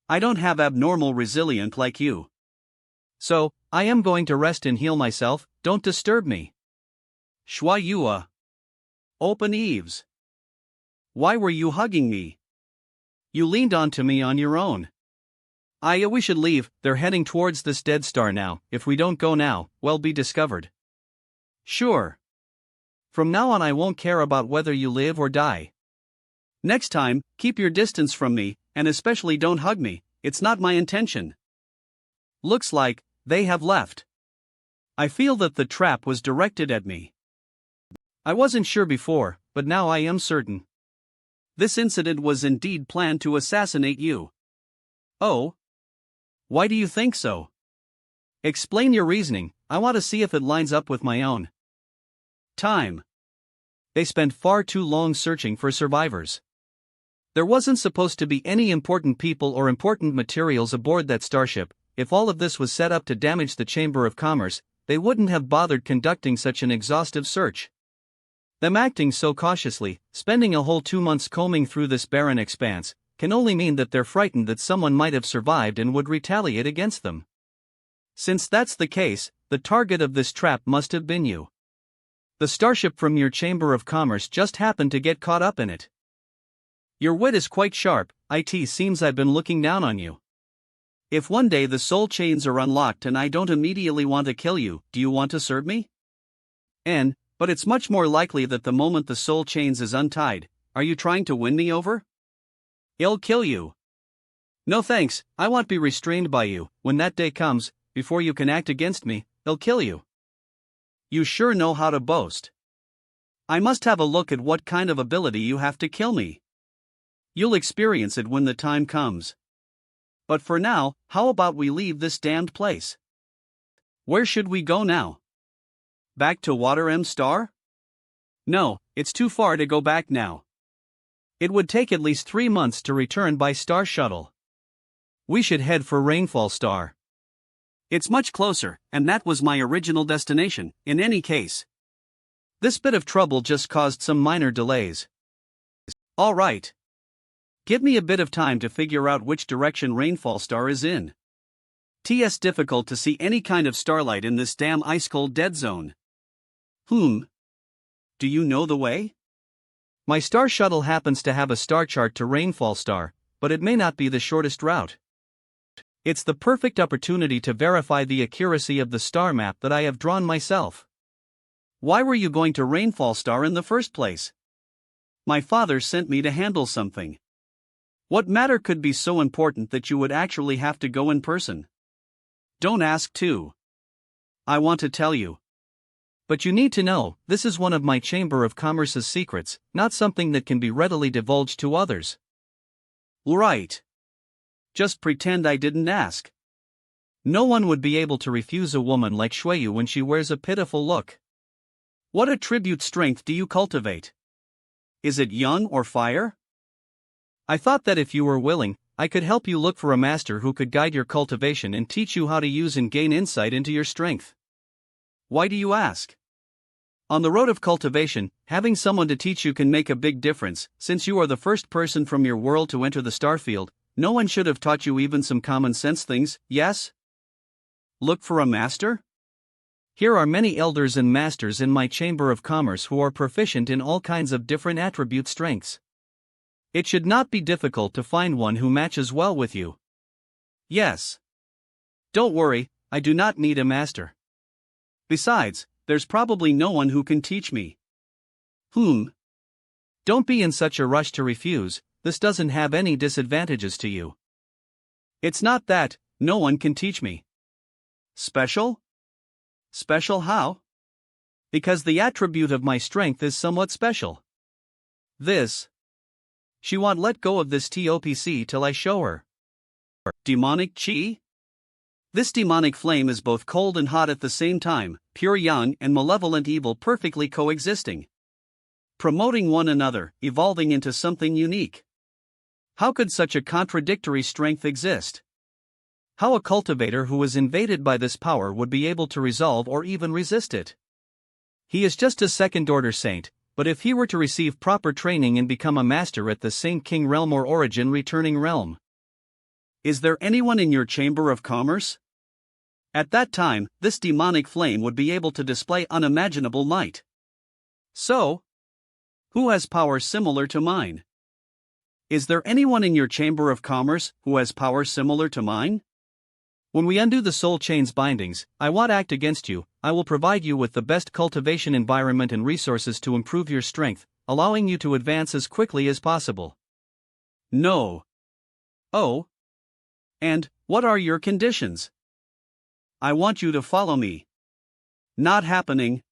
I don't have abnormal resilient like you. So, I am going to rest and heal myself, don't disturb me. Shuayua. Open eaves. Why were you hugging me? You leaned onto me on your own. We should leave, they're heading towards this dead star now. If we don't go now, we'll be discovered. Sure. From now on I won't care about whether you live or die. Next time, keep your distance from me, and especially don't hug me, it's not my intention. Looks like they have left. I feel that the trap was directed at me. I wasn't sure before, but now I am certain. This incident was indeed planned to assassinate you. Oh? Why do you think so? Explain your reasoning, I want to see if it lines up with my own. Time. They spent far too long searching for survivors. There wasn't supposed to be any important people or important materials aboard that starship. If all of this was set up to damage the Chamber of Commerce, they wouldn't have bothered conducting such an exhaustive search. Them acting so cautiously, spending a whole 2 months combing through this barren expanse, can only mean that they're frightened that someone might have survived and would retaliate against them. Since that's the case, the target of this trap must have been you. The starship from your Chamber of Commerce just happened to get caught up in it. Your wit is quite sharp. It seems I've been looking down on you. If one day the soul chains are unlocked and I don't immediately want to kill you, do you want to serve me? But it's much more likely that the moment the soul chains is untied, are you trying to win me over? I'll kill you. No thanks, I won't be restrained by you. When that day comes, before you can act against me, I'll kill you. You sure know how to boast. I must have a look at what kind of ability you have to kill me. You'll experience it when the time comes. But for now, how about we leave this damned place? Where should we go now? Back to Water M Star? No, it's too far to go back now. It would take at least 3 months to return by Star Shuttle. We should head for Rainfall Star. It's much closer, and that was my original destination, in any case. This bit of trouble just caused some minor delays. All right. Give me a bit of time to figure out which direction Rainfall Star is in. It's difficult to see any kind of starlight in this damn ice-cold dead zone. Do you know the way? My Star Shuttle happens to have a star chart to Rainfall Star, but it may not be the shortest route. It's the perfect opportunity to verify the accuracy of the star map that I have drawn myself. Why were you going to Rainfall Star in the first place? My father sent me to handle something. What matter could be so important that you would actually have to go in person? Don't ask too. I want to tell you. But you need to know, this is one of my Chamber of Commerce's secrets, not something that can be readily divulged to others. Right. Just pretend I didn't ask. No one would be able to refuse a woman like Shueyu when she wears a pitiful look. What attribute strength do you cultivate? Is it yang or fire? I thought that if you were willing, I could help you look for a master who could guide your cultivation and teach you how to use and gain insight into your strength. Why do you ask? On the road of cultivation, having someone to teach you can make a big difference. Since you are the first person from your world to enter the starfield, no one should have taught you even some common sense things, yes? Look for a master? Here are many elders and masters in my Chamber of Commerce who are proficient in all kinds of different attribute strengths. It should not be difficult to find one who matches well with you. Yes. Don't worry, I do not need a master. Besides, there's probably no one who can teach me. Don't be in such a rush to refuse, this doesn't have any disadvantages to you. It's not that, no one can teach me. Special? Special how? Because the attribute of my strength is somewhat special. She won't let go of this TOPC till I show her. Demonic chi? This demonic flame is both cold and hot at the same time, pure yang and malevolent evil perfectly coexisting. Promoting one another, evolving into something unique. How could such a contradictory strength exist? How a cultivator who is invaded by this power would be able to resolve or even resist it? He is just a second-order saint, but if he were to receive proper training and become a master at the Saint King realm or origin returning realm. Is there anyone in your Chamber of Commerce? At that time, this demonic flame would be able to display unimaginable might. So, who has power similar to mine? Is there anyone in your Chamber of Commerce who has power similar to mine? When we undo the soul chain's bindings, I won't act against you. I will provide you with the best cultivation environment and resources to improve your strength, allowing you to advance as quickly as possible. No. Oh. And, what are your conditions? I want you to follow me. Not happening.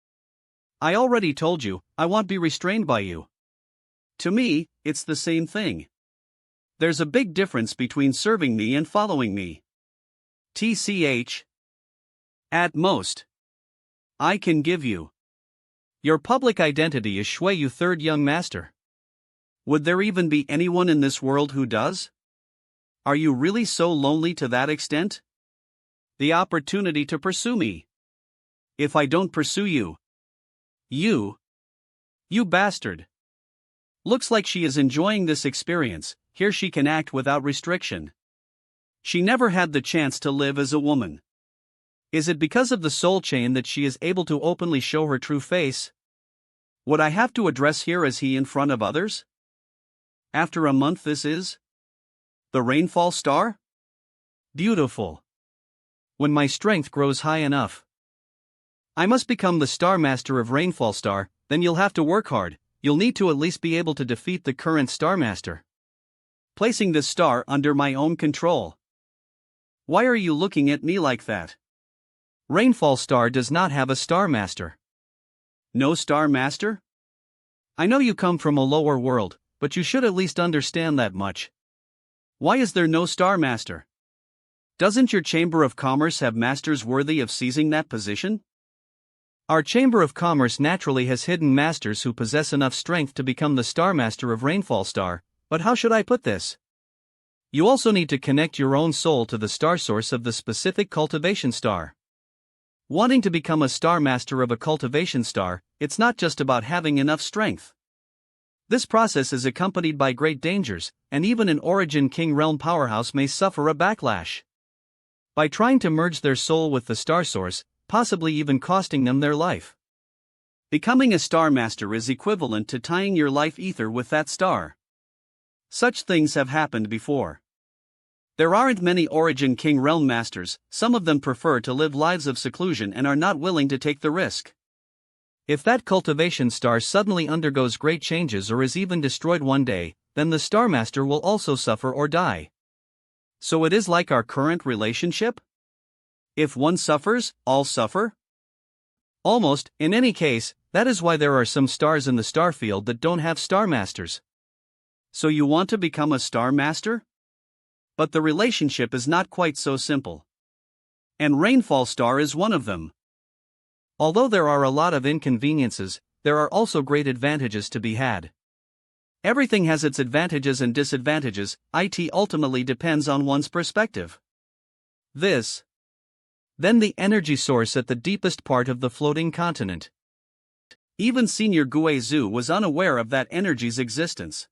I already told you, I won't be restrained by you. To me, it's the same thing. There's a big difference between serving me and following me. TCH. At most. I can give you. Your public identity is Shueyu Third Young Master. Would there even be anyone in this world who does? Are you really so lonely to that extent? The opportunity to pursue me. If I don't pursue you, you You bastard. Looks like she is enjoying this experience. Here she can act without restriction. She never had the chance to live as a woman. Is it because of the soul chain that she is able to openly show her true face? Would I have to address here as he in front of others? After a month this is? The rainfall star? Beautiful. When my strength grows high enough, I must become the Star Master of Rainfall Star. Then you'll have to work hard. You'll need to at least be able to defeat the current Star Master, placing this star under my own control. Why are you looking at me like that? Rainfall Star does not have a Star Master. No Star Master? I know you come from a lower world, but you should at least understand that much. Why is there no Star Master? Doesn't your Chamber of Commerce have masters worthy of seizing that position? Our Chamber of Commerce naturally has hidden masters who possess enough strength to become the Star Master of Rainfall Star, but how should I put this? You also need to connect your own soul to the star source of the specific cultivation star. Wanting to become a Star Master of a cultivation star, it's not just about having enough strength. This process is accompanied by great dangers, and even an Origin King Realm powerhouse may suffer a backlash. By trying to merge their soul with the star source, possibly even costing them their life. Becoming a Star Master is equivalent to tying your life ether with that star. Such things have happened before. There aren't many Origin King Realm Masters, some of them prefer to live lives of seclusion and are not willing to take the risk. If that cultivation star suddenly undergoes great changes or is even destroyed one day, then the Star Master will also suffer or die. So it is like our current relationship? If one suffers, all suffer? Almost, in any case, that is why there are some stars in the star field that don't have Star Masters. So you want to become a Star Master? But the relationship is not quite so simple. And Rainfall Star is one of them. Although there are a lot of inconveniences, there are also great advantages to be had. Everything has its advantages and disadvantages. It ultimately depends on one's perspective. Then the energy source at the deepest part of the floating continent. Even Senior Guizhu was unaware of that energy's existence.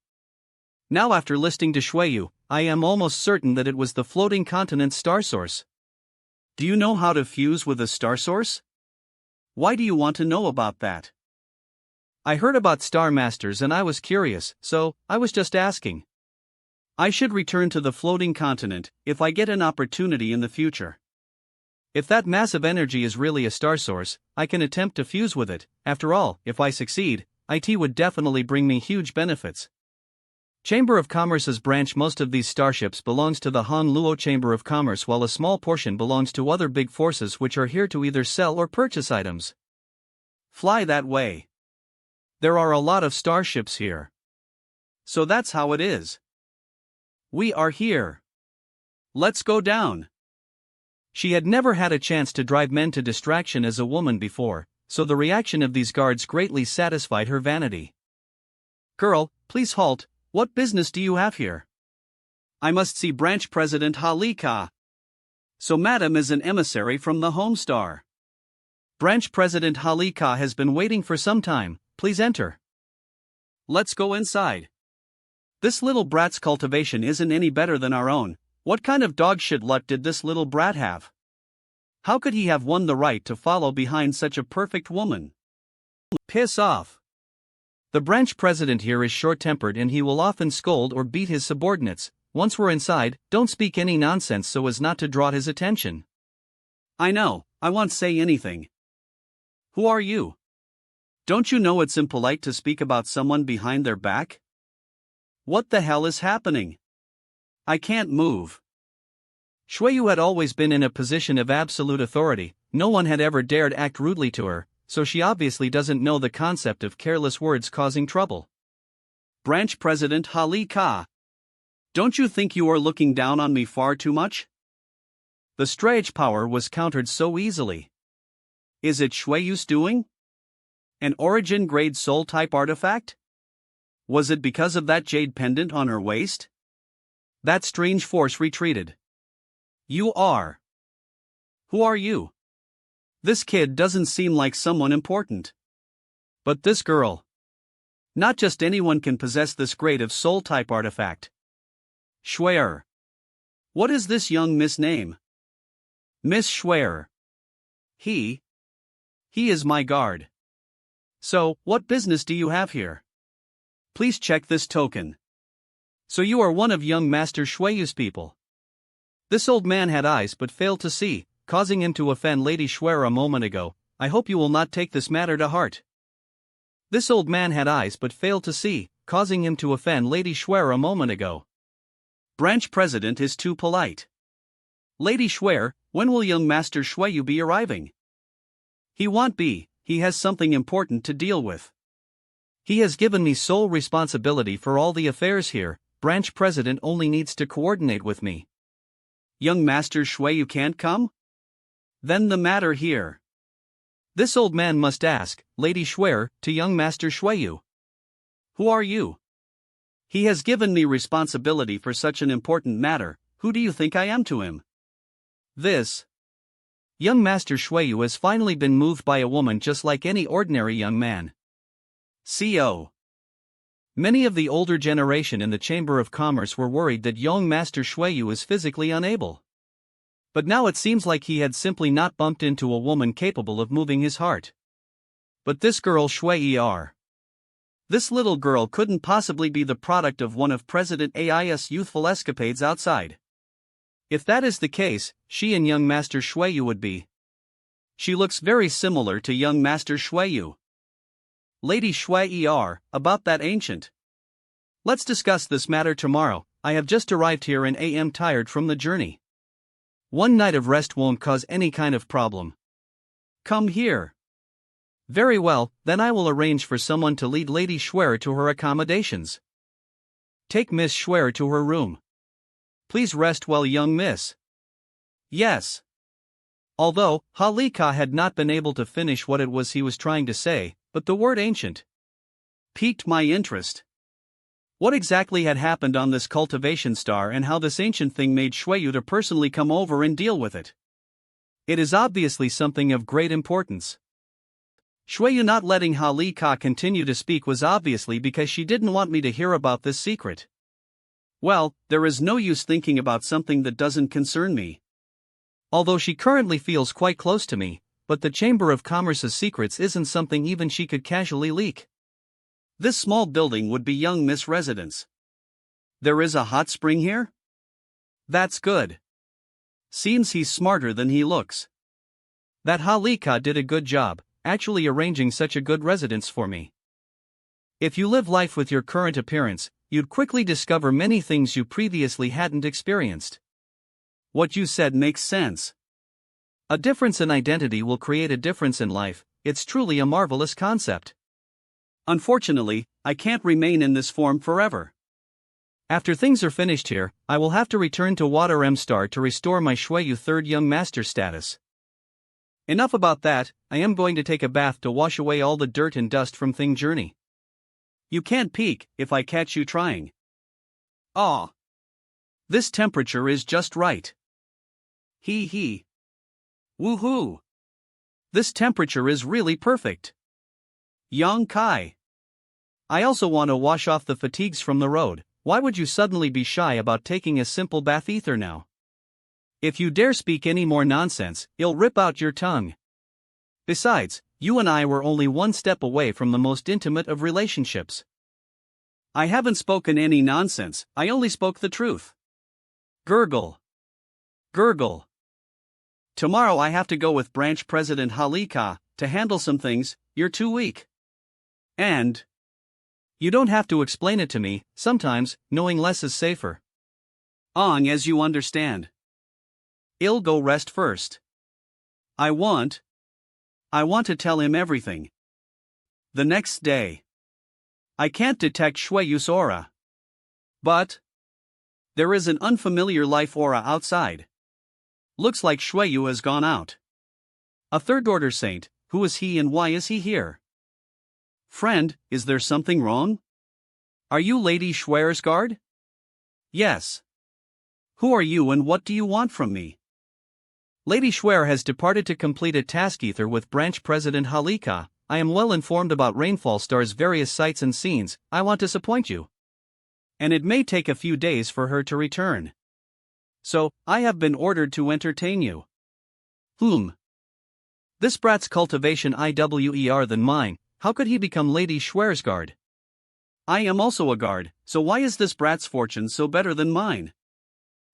Now after listening to Shuiyu, I am almost certain that it was the floating continent's star source. Do you know how to fuse with a star source? Why do you want to know about that? I heard about Star Masters and I was curious, so I was just asking. I should return to the floating continent if I get an opportunity in the future. If that massive energy is really a star source, I can attempt to fuse with it. After all, if I succeed, it would definitely bring me huge benefits. Chamber of Commerce's branch. Most of these starships belongs to the Han Luo Chamber of Commerce, while a small portion belongs to other big forces which are here to either sell or purchase items. Fly that way. There are a lot of starships here. So that's how it is. We are here. Let's go down. She had never had a chance to drive men to distraction as a woman before, so the reaction of these guards greatly satisfied her vanity. Girl, please halt. What business do you have here? I must see Branch President Halika. So Madam is an emissary from the Home Star. Branch President Halika has been waiting for some time. Please enter. Let's go inside. This little brat's cultivation isn't any better than our own. What kind of dogshit luck did this little brat have? How could he have won the right to follow behind such a perfect woman? Piss off. The branch president here is short-tempered and he will often scold or beat his subordinates. Once we're inside, don't speak any nonsense so as not to draw his attention. I know, I won't say anything. Who are you? Don't you know it's impolite to speak about someone behind their back? What the hell is happening? I can't move. Shuiyu had always been in a position of absolute authority. No one had ever dared act rudely to her, so she obviously doesn't know the concept of careless words causing trouble. Branch President Halika. Don't you think you are looking down on me far too much? The strange power was countered so easily. Is it Shuiyu's doing? An origin-grade soul-type artifact? Was it because of that jade pendant on her waist? That strange force retreated. You are. Who are you? This kid doesn't seem like someone important. But this girl. Not just anyone can possess this grade of soul-type artifact. Schwer. What is this young Miss name? Miss Schwer. He is my guard. So, what business do you have here? Please check this token. So you are one of young Master Shueyu's people. This old man had eyes but failed to see, causing him to offend Lady Schwer a moment ago. I hope you will not take this matter to heart. This old man had eyes but failed to see, causing him to offend Lady Schwer a moment ago. Branch president is too polite. Lady Schwer, when will young Master Shueyu be arriving? He won't be, he has something important to deal with. He has given me sole responsibility for all the affairs here. Branch president only needs to coordinate with me. Young Master Shueyu can't come? Then the matter here. This old man must ask, Lady Schwer, to young Master Shueyu. Who are you? He has given me responsibility for such an important matter. Who do you think I am to him? This. Young Master Shueyu has finally been moved by a woman just like any ordinary young man. CO. Many of the older generation in the Chamber of Commerce were worried that young Master Shueyu was physically unable. But now it seems like he had simply not bumped into a woman capable of moving his heart. But this girl Shuei. This little girl couldn't possibly be the product of one of President Ai's youthful escapades outside. If that is the case, she and young Master Shueyu would be. She looks very similar to young Master Shueyu. Lady Shuei, about that ancient. Let's discuss this matter tomorrow. I have just arrived here and am tired from the journey. One night of rest won't cause any kind of problem. Come here. Very well, then I will arrange for someone to lead Lady Schwer to her accommodations. Take Miss Schwer to her room. Please rest well, young miss. Yes. Although, Halika had not been able to finish what it was he was trying to say, but the word ancient piqued my interest. What exactly had happened on this cultivation star and how this ancient thing made Shueyu to personally come over and deal with it? It is obviously something of great importance. Shueyu not letting Halika continue to speak was obviously because she didn't want me to hear about this secret. Well, there is no use thinking about something that doesn't concern me. Although she currently feels quite close to me, but the Chamber of Commerce's secrets isn't something even she could casually leak. This small building would be young Miss' residence. There is a hot spring here? That's good. Seems he's smarter than he looks. That Halika did a good job, actually arranging such a good residence for me. If you live life with your current appearance, you'd quickly discover many things you previously hadn't experienced. What you said makes sense. A difference in identity will create a difference in life. It's truly a marvelous concept. Unfortunately, I can't remain in this form forever. After things are finished here, I will have to return to Water M Star to restore my Shueyu third young master status. Enough about that, I am going to take a bath to wash away all the dirt and dust from Thing Journey. You can't peek if I catch you trying. Aw. This temperature is just right. Hee hee. Woohoo! This temperature is really perfect. Yang Kai. I also want to wash off the fatigues from the road. Why would you suddenly be shy about taking a simple bath ether now? If you dare speak any more nonsense, I'll rip out your tongue. Besides, you and I were only one step away from the most intimate of relationships. I haven't spoken any nonsense, I only spoke the truth. Gurgle. Gurgle. Tomorrow I have to go with Branch President Halika to handle some things. You're too weak. And you don't have to explain it to me. Sometimes knowing less is safer. As you understand. I'll go rest first. I want to tell him everything. The next day. I can't detect Shueyu's aura. But there is an unfamiliar life aura outside. Looks like Shueyu has gone out. A third-order saint. Who is he and why is he here? Friend, is there something wrong? Are you Lady Schwer's guard? Yes. Who are you and what do you want from me? Lady Schwer has departed to complete a task ether with Branch President Halika. I am well informed about Rainfall Star's various sights and scenes. I won't disappoint you. And it may take a few days for her to return. So, I have been ordered to entertain you. This brat's cultivation IWER than mine, how could he become Lady Schwersgard? I am also a guard, so why is this brat's fortune so better than mine?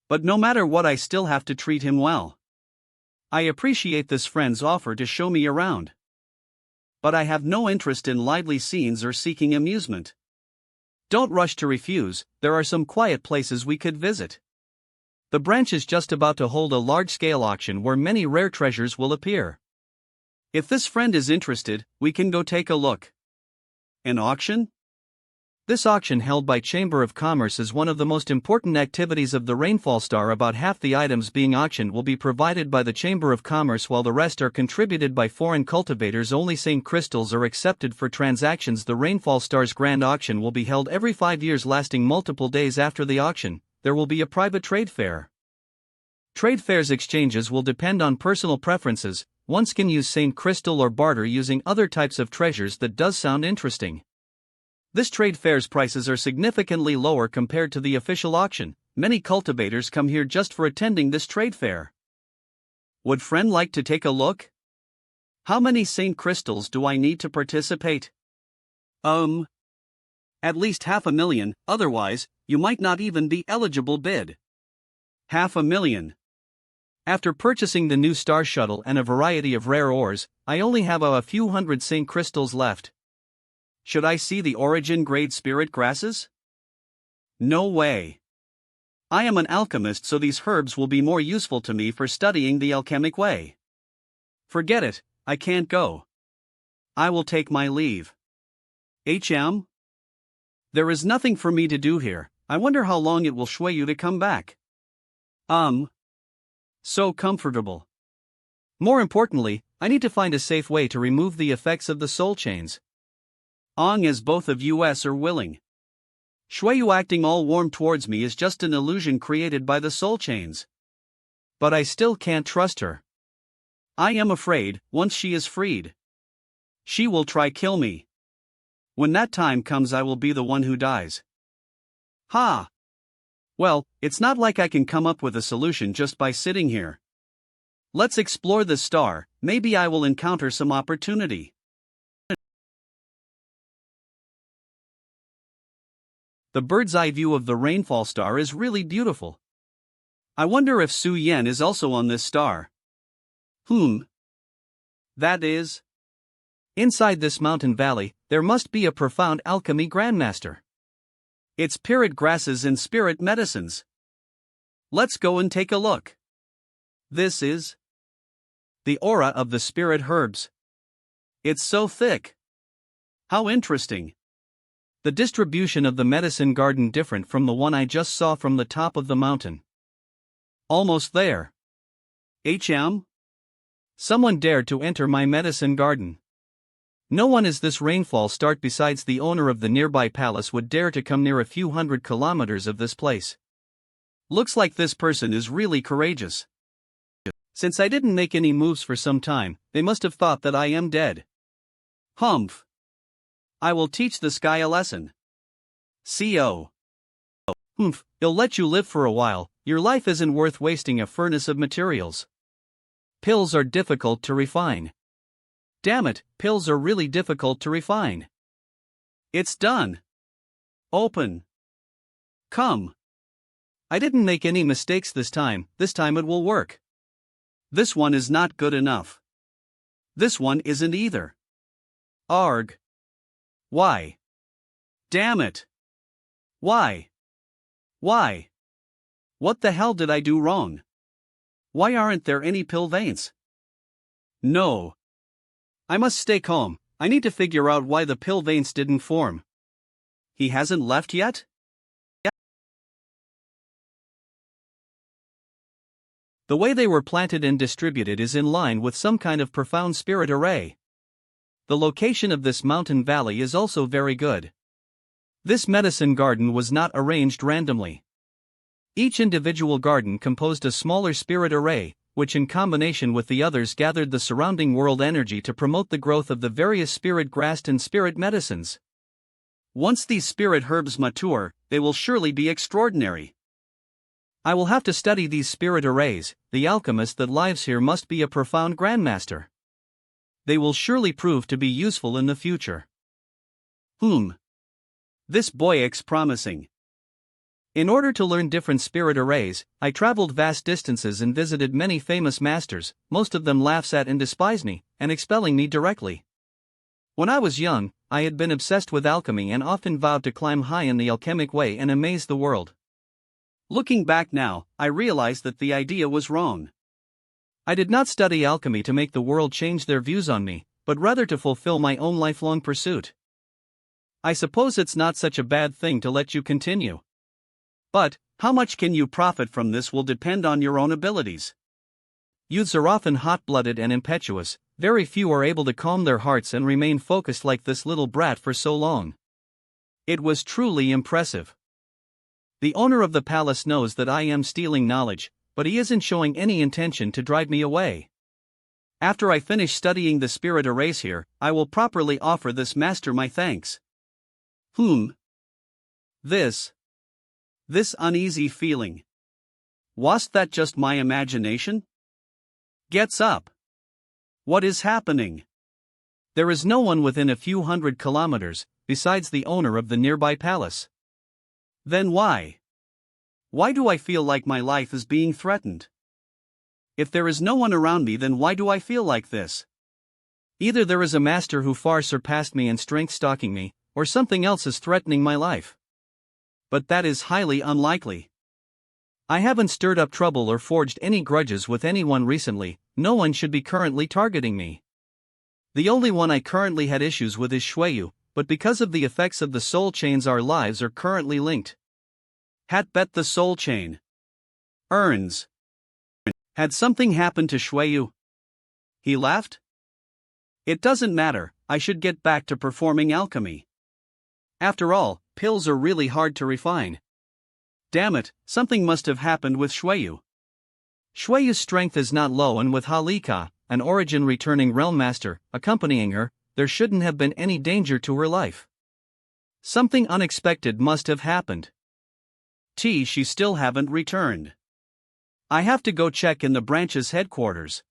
But no matter what, I still have to treat him well. I appreciate this friend's offer to show me around. But I have no interest in lively scenes or seeking amusement. Don't rush to refuse, there are some quiet places we could visit. The branch is just about to hold a large-scale auction where many rare treasures will appear. If this friend is interested, we can go take a look. An auction? This auction held by Chamber of Commerce is one of the most important activities of the Rainfall Star. About half the items being auctioned will be provided by the Chamber of Commerce while the rest are contributed by foreign cultivators. Only St. Crystals are accepted for transactions. The Rainfall Star's grand auction will be held every 5 years, lasting multiple days. After the auction, there will be a private trade fair. Trade fairs exchanges will depend on personal preferences. One can use St. Crystal or barter using other types of treasures. That does sound interesting. This trade fair's prices are significantly lower compared to the official auction. Many cultivators come here just for attending this trade fair. Would friend like to take a look? How many St. Crystals do I need to participate? At least 500,000, otherwise, you might not even be eligible. Bid 500,000. After purchasing the new Star Shuttle and a variety of rare ores, I only have a few hundred St. Crystals left. Should I see the origin grade spirit grasses? No way. I am an alchemist, so these herbs will be more useful to me for studying the alchemic way. Forget it, I can't go. I will take my leave. There is nothing for me to do here. I wonder how long it will sway you to come back. So comfortable. More importantly, I need to find a safe way to remove the effects of the soul chains. As both of us are willing. Shueyu acting all warm towards me is just an illusion created by the soul chains. But I still can't trust her. I am afraid, once she is freed, she will try kill me. When that time comes, I will be the one who dies. Well, it's not like I can come up with a solution just by sitting here. Let's explore the star, maybe I will encounter some opportunity. The bird's eye view of the Rainfall Star is really beautiful. I wonder if Su Yen is also on this star. That is. Inside this mountain valley, there must be a profound alchemy grandmaster. It's spirit grasses and spirit medicines. Let's go and take a look. This is the aura of the spirit herbs. It's so thick. How interesting. The distribution of the medicine garden different from the one I just saw from the top of the mountain. Almost there. Someone dared to enter my medicine garden. No one is this Rainfall Start besides the owner of the nearby palace would dare to come near a few hundred kilometers of this place. Looks like this person is really courageous. Since I didn't make any moves for some time, they must have thought that I am dead. I will teach this guy a lesson. He'll let you live for a while. Your life isn't worth wasting a furnace of materials. Pills are difficult to refine. Damn it, pills are really difficult to refine. It's done. Open. Come. I didn't make any mistakes this time it will work. This one is not good enough. This one isn't either. Arg. Why? Damn it. Why? What the hell did I do wrong? Why aren't there any pill veins? No. I must stay calm. I need to figure out why the pill veins didn't form. He hasn't left yet? The way they were planted and distributed is in line with some kind of profound spirit array. The location of this mountain valley is also very good. This medicine garden was not arranged randomly. Each individual garden composed a smaller spirit array, which in combination with the others gathered the surrounding world energy to promote the growth of the various spirit grass and spirit medicines. Once these spirit herbs mature, they will surely be extraordinary. I will have to study these spirit arrays. The alchemist that lives here must be a profound grandmaster. They will surely prove to be useful in the future. This boy looks promising. In order to learn different spirit arrays, I traveled vast distances and visited many famous masters. Most of them laughs at and despise me, and expelling me directly. When I was young, I had been obsessed with alchemy and often vowed to climb high in the alchemic way and amaze the world. Looking back now, I realize that the idea was wrong. I did not study alchemy to make the world change their views on me, but rather to fulfill my own lifelong pursuit. I suppose it's not such a bad thing to let you continue. But, how much can you profit from this will depend on your own abilities. Youths are often hot-blooded and impetuous. Very few are able to calm their hearts and remain focused like this little brat for so long. It was truly impressive. The owner of the palace knows that I am stealing knowledge, but he isn't showing any intention to drive me away. After I finish studying the spirit arrays here, I will properly offer this master my thanks. This uneasy feeling. Was that just my imagination? Gets up. What is happening? There is no one within a few hundred kilometers, besides the owner of the nearby palace. Then why? Why do I feel like my life is being threatened? If there is no one around me, then why do I feel like this? Either there is a master who far surpassed me in strength stalking me, or something else is threatening my life. But that is highly unlikely. I haven't stirred up trouble or forged any grudges with anyone recently. No one should be currently targeting me. The only one I currently had issues with is Shueyu, but because of the effects of the soul chains our lives are currently linked. Had bet the soul chain earns. Had something happened to Shueyu? He laughed. It doesn't matter, I should get back to performing alchemy. After all, pills are really hard to refine. Damn it, something must have happened with Shueyu. Shueyu's strength is not low, and with Halika, an origin returning realm master, accompanying her, there shouldn't have been any danger to her life. Something unexpected must have happened. She still haven't returned. I have to go check in the branch's headquarters.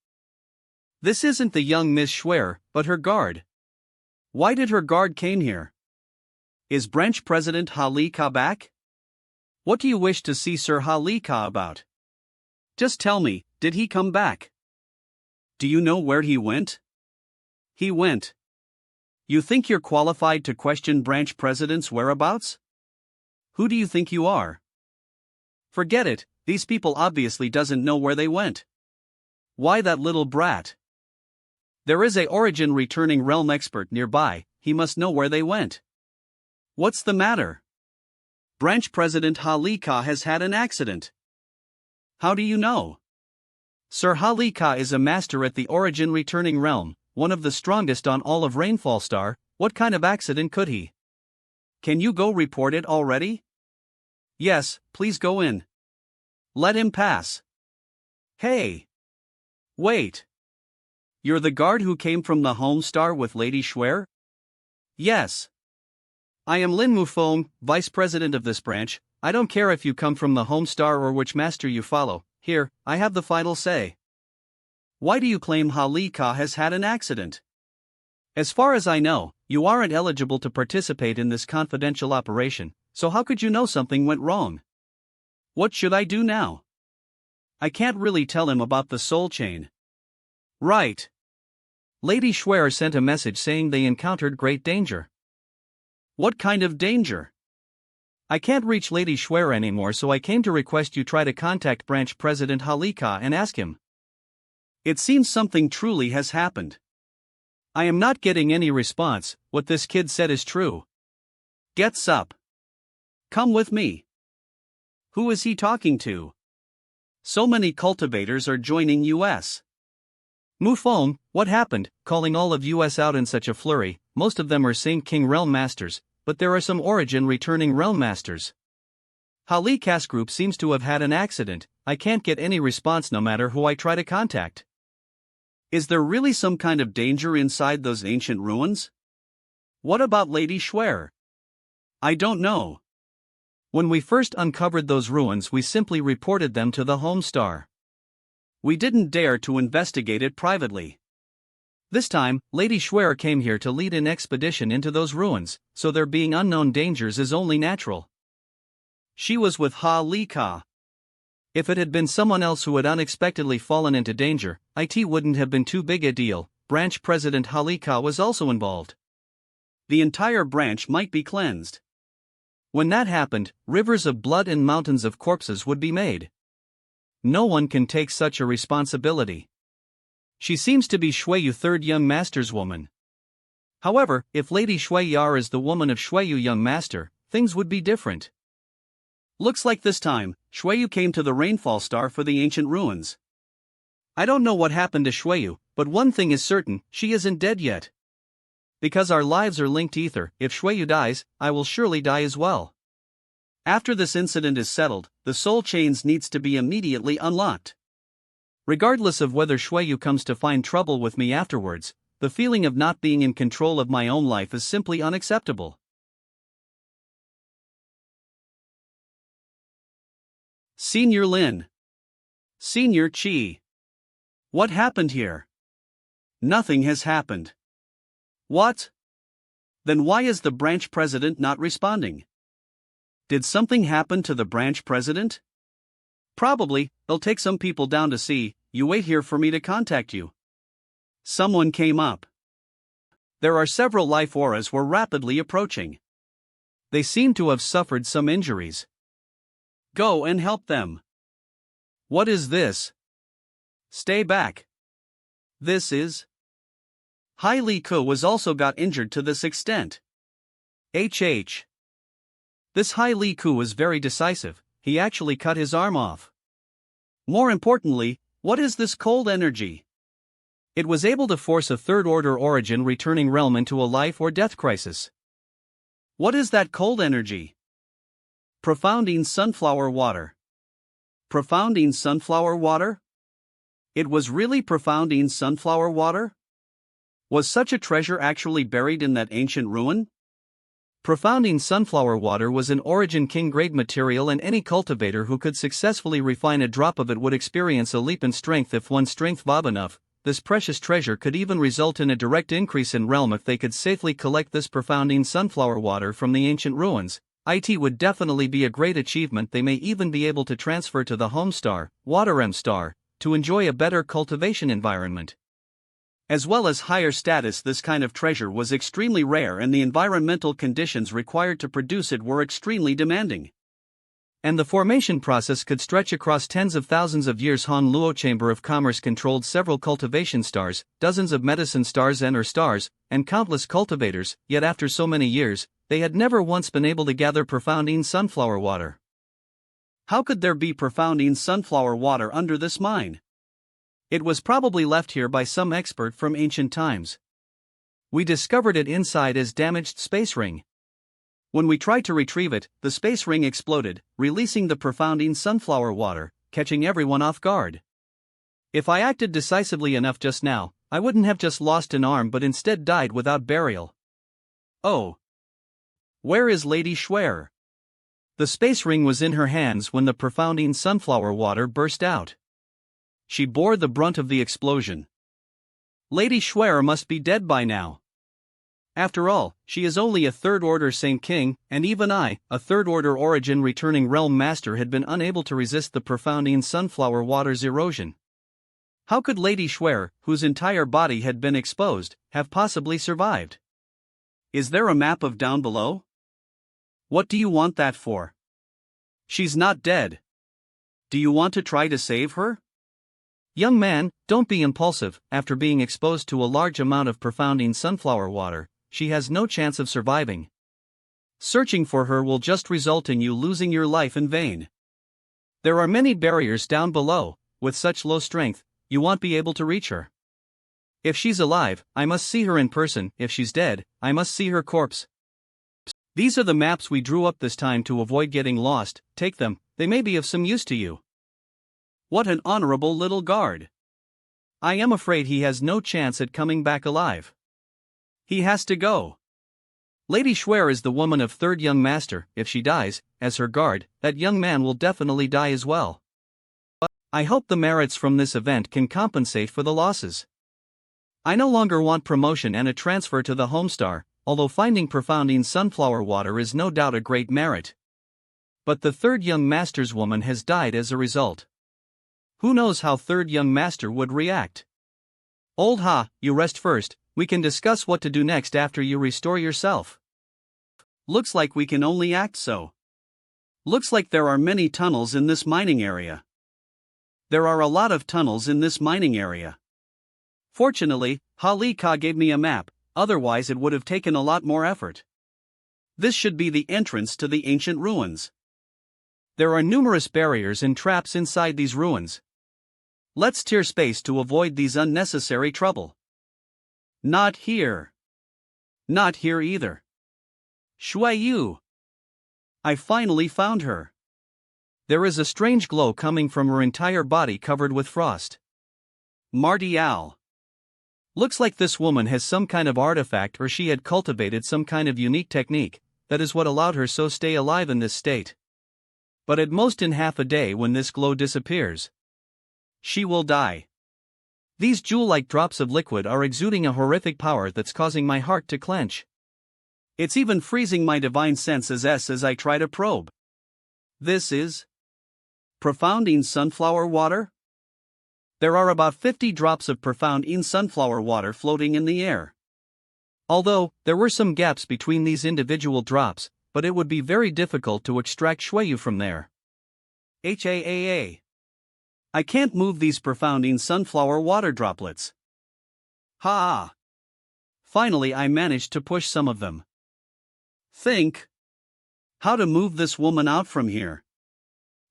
This isn't the young Miss Schwer, but her guard. Why did her guard came here? Is branch president Halika back? What do you wish to see Sir Halika about? Just tell me, did he come back? Do you know where he went? He went. You think you're qualified to question branch president's whereabouts? Who do you think you are? Forget it, these people obviously doesn't know where they went. Why that little brat? There is a origin returning realm expert nearby, he must know where they went. What's the matter? Branch President Halika has had an accident. How do you know? Sir Halika is a master at the origin returning realm, one of the strongest on all of Rainfall Star. What kind of accident could he? Can you go report it already? Yes, please go in. Let him pass. Hey! Wait! You're the guard who came from the Home Star with Lady Schwer? Yes. I am Lin Mufong, vice president of this branch. I don't care if you come from the Home Star or which master you follow. Here, I have the final say. Why do you claim Halika has had an accident? As far as I know, you aren't eligible to participate in this confidential operation, so how could you know something went wrong? What should I do now? I can't really tell him about the soul chain. Right. Lady Schwer sent a message saying they encountered great danger. What kind of danger? I can't reach Lady Schwer anymore, so I came to request you try to contact Branch President Halika and ask him. It seems something truly has happened. I am not getting any response. What this kid said is true. Gets up. Come with me. Who is he talking to? So many cultivators are joining US. Mufong, what happened, calling all of US out in such a flurry? Most of them are Saint King Realm Masters, but there are some origin returning Realm Masters. Halicas group seems to have had an accident. I can't get any response no matter who I try to contact. Is there really some kind of danger inside those ancient ruins? What about Lady Schwer? I don't know. When we first uncovered those ruins, we simply reported them to the Homestar. We didn't dare to investigate it privately. This time, Lady Schwer came here to lead an expedition into those ruins, so there being unknown dangers is only natural. She was with Ha Li Ka. If it had been someone else who had unexpectedly fallen into danger, it wouldn't have been too big a deal. Branch President Ha Li Ka was also involved. The entire branch might be cleansed. When that happened, rivers of blood and mountains of corpses would be made. No one can take such a responsibility. She seems to be Shuiyu third young master's woman. However, if Lady Shuiyar is the woman of Shuiyu young master, things would be different. Looks like this time, Shuiyu came to the Rainfall Star for the ancient ruins. I don't know what happened to Shuiyu, but one thing is certain, she isn't dead yet. Because our lives are linked ether, if Shuiyu dies, I will surely die as well. After this incident is settled, the soul chains needs to be immediately unlocked. Regardless of whether Shuiyu comes to find trouble with me afterwards, the feeling of not being in control of my own life is simply unacceptable. Senior Lin. Senior Chi. What happened here? Nothing has happened. What? Then why is the branch president not responding? Did something happen to the branch president? Probably, they'll take some people down to see. You wait here for me to contact you. Someone came up. There are several life auras were rapidly approaching. They seem to have suffered some injuries. Go and help them. What is this? Stay back. This is... Hai Li Ku was also got injured to this extent. HH. This Hai Li Ku was very decisive, he actually cut his arm off. More importantly, what is this cold energy? It was able to force a third-order origin returning realm into a life or death crisis. What is that cold energy? Profounding sunflower water. Profounding sunflower water? It was really profounding sunflower water? Was such a treasure actually buried in that ancient ruin? Profounding sunflower water was an origin king-grade material, and any cultivator who could successfully refine a drop of it would experience a leap in strength if one's strength bob enough. This precious treasure could even result in a direct increase in realm if they could safely collect this profounding sunflower water from the ancient ruins. It would definitely be a great achievement. They may even be able to transfer to the Homestar, Water M Star, to enjoy a better cultivation environment. As well as higher status, this kind of treasure was extremely rare and the environmental conditions required to produce it were extremely demanding. And the formation process could stretch across tens of thousands of years. Han Luo Chamber of Commerce controlled several cultivation stars, dozens of medicine stars and stars, and countless cultivators, yet after so many years, they had never once been able to gather profounding sunflower water. How could there be profounding sunflower water under this mine? It was probably left here by some expert from ancient times. We discovered it inside as damaged space ring. When we tried to retrieve it, the space ring exploded, releasing the profounding sunflower water, catching everyone off guard. If I acted decisively enough just now, I wouldn't have just lost an arm but instead died without burial. Oh. Where is Lady Schwer? The space ring was in her hands when the profounding sunflower water burst out. She bore the brunt of the explosion. Lady Schwer must be dead by now. After all, she is only a third-order Saint King, and even I, a third-order origin returning realm master, had been unable to resist the profounding sunflower water's erosion. How could Lady Schwer, whose entire body had been exposed, have possibly survived? Is there a map of down below? What do you want that for? She's not dead. Do you want to try to save her? Young man, don't be impulsive. After being exposed to a large amount of profounding sunflower water, she has no chance of surviving. Searching for her will just result in you losing your life in vain. There are many barriers down below. With such low strength, you won't be able to reach her. If she's alive, I must see her in person. If she's dead, I must see her corpse. These are the maps we drew up this time to avoid getting lost. Take them, they may be of some use to you. What an honorable little guard. I am afraid he has no chance at coming back alive. He has to go. Lady Schwer is the woman of third young master. If she dies, as her guard, that young man will definitely die as well. I hope the merits from this event can compensate for the losses. I no longer want promotion and a transfer to the Homestar, although finding profounding sunflower water is no doubt a great merit. But the third young master's woman has died as a result. Who knows how third young master would react? Old Ha, you rest first, we can discuss what to do next after you restore yourself. Looks like we can only act so. Looks like there are many tunnels in this mining area. There are a lot of tunnels in this mining area. Fortunately, Ha Li Ka gave me a map, otherwise it would have taken a lot more effort. This should be the entrance to the ancient ruins. There are numerous barriers and traps inside these ruins. Let's clear space to avoid these unnecessary trouble. Not here. Not here either. Shui Yu. I finally found her. There is a strange glow coming from her entire body covered with frost. Marty Al. Looks like this woman has some kind of artifact, or she had cultivated some kind of unique technique, that is what allowed her so stay alive in this state. But at most in half a day when this glow disappears, she will die. These jewel-like drops of liquid are exuding a horrific power that's causing my heart to clench. It's even freezing my divine senses as I try to probe. This is profounding sunflower water? There are about 50 drops of profounding sunflower water floating in the air. Although, there were some gaps between these individual drops, but it would be very difficult to extract Shueyu from there. HAAA. I can't move these profounding sunflower water droplets. Ha! Finally I managed to push some of them. Think how to move this woman out from here.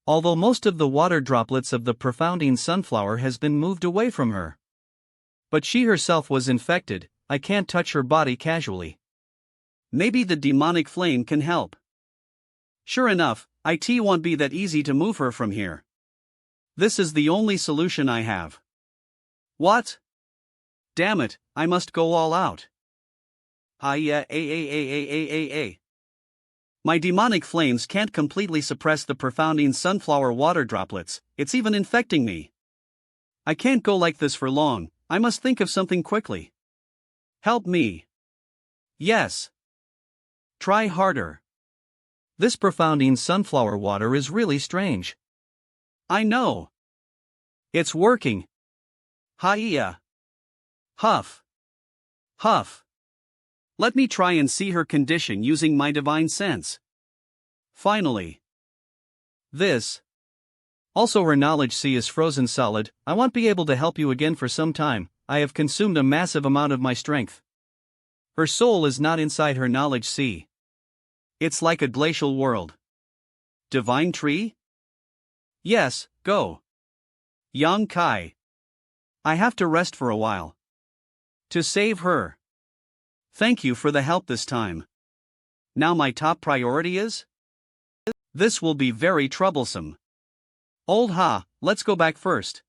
Although most of the water droplets of the profounding sunflower has been moved away from her. But she herself was infected, I can't touch her body casually. Maybe the demonic flame can help. Sure enough, it won't be that easy to move her from here. This is the only solution I have. What? Damn it, I must go all out. My demonic flames can't completely suppress the profounding sunflower water droplets, it's even infecting me. I can't go like this for long, I must think of something quickly. Help me. Yes. Try harder. This profounding sunflower water is really strange. I know. It's working. Hiya. Huff. Huff. Let me try and see her condition using my divine sense. Finally. This. Also her knowledge sea is frozen solid, I won't be able to help you again for some time, I have consumed a massive amount of my strength. Her soul is not inside her knowledge sea. It's like a glacial world. Divine tree? Yes, go. Yang Kai. I have to rest for a while. To save her. Thank you for the help this time. Now my top priority is? This will be very troublesome. Old Ha, let's go back first.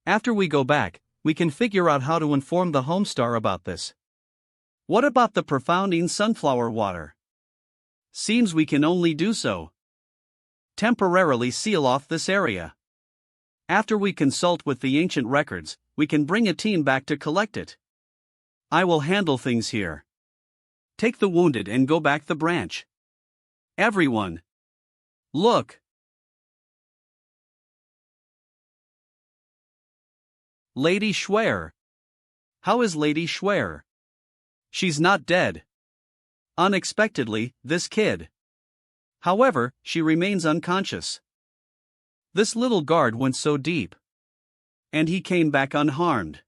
After we go back, we can figure out how to inform the Homestar about this. What about the profounding sunflower water? Seems we can only do so. Temporarily seal off this area. After we consult with the ancient records, we can bring a team back to collect it. I will handle things here. Take the wounded and go back the branch. Everyone. Look. Lady Schwer. How is Lady Schwer? She's not dead. Unexpectedly, this kid. However, she remains unconscious. This little guard went so deep. And he came back unharmed.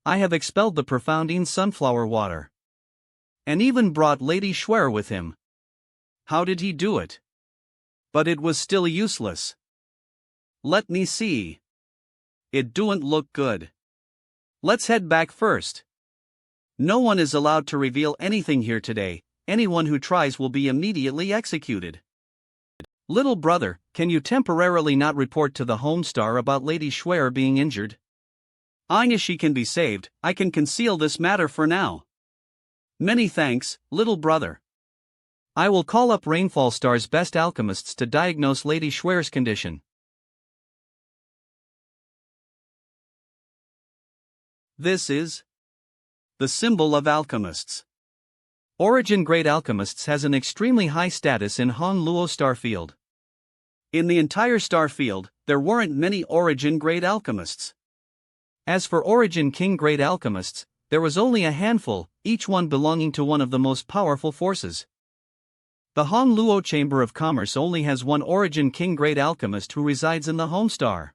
I have expelled the profounding sunflower water. And even brought Lady Schwer with him. How did he do it? But it was still useless. Let me see. It don't look good. Let's head back first. No one is allowed to reveal anything here today, anyone who tries will be immediately executed. Little brother, can you temporarily not report to the Homestar about Lady Schwer being injured? Anya, she can be saved, I can conceal this matter for now. Many thanks, little brother. I will call up Rainfall Star's best alchemists to diagnose Lady Schwer's condition. This is the symbol of alchemists. Origin Great Alchemists has an extremely high status in Han Luo star field. In the entire star field, there weren't many Origin Great Alchemists. As for Origin King Great Alchemists, there was only a handful, each one belonging to one of the most powerful forces. The Han Luo Chamber of Commerce only has one Origin King Great Alchemist who resides in the Homestar.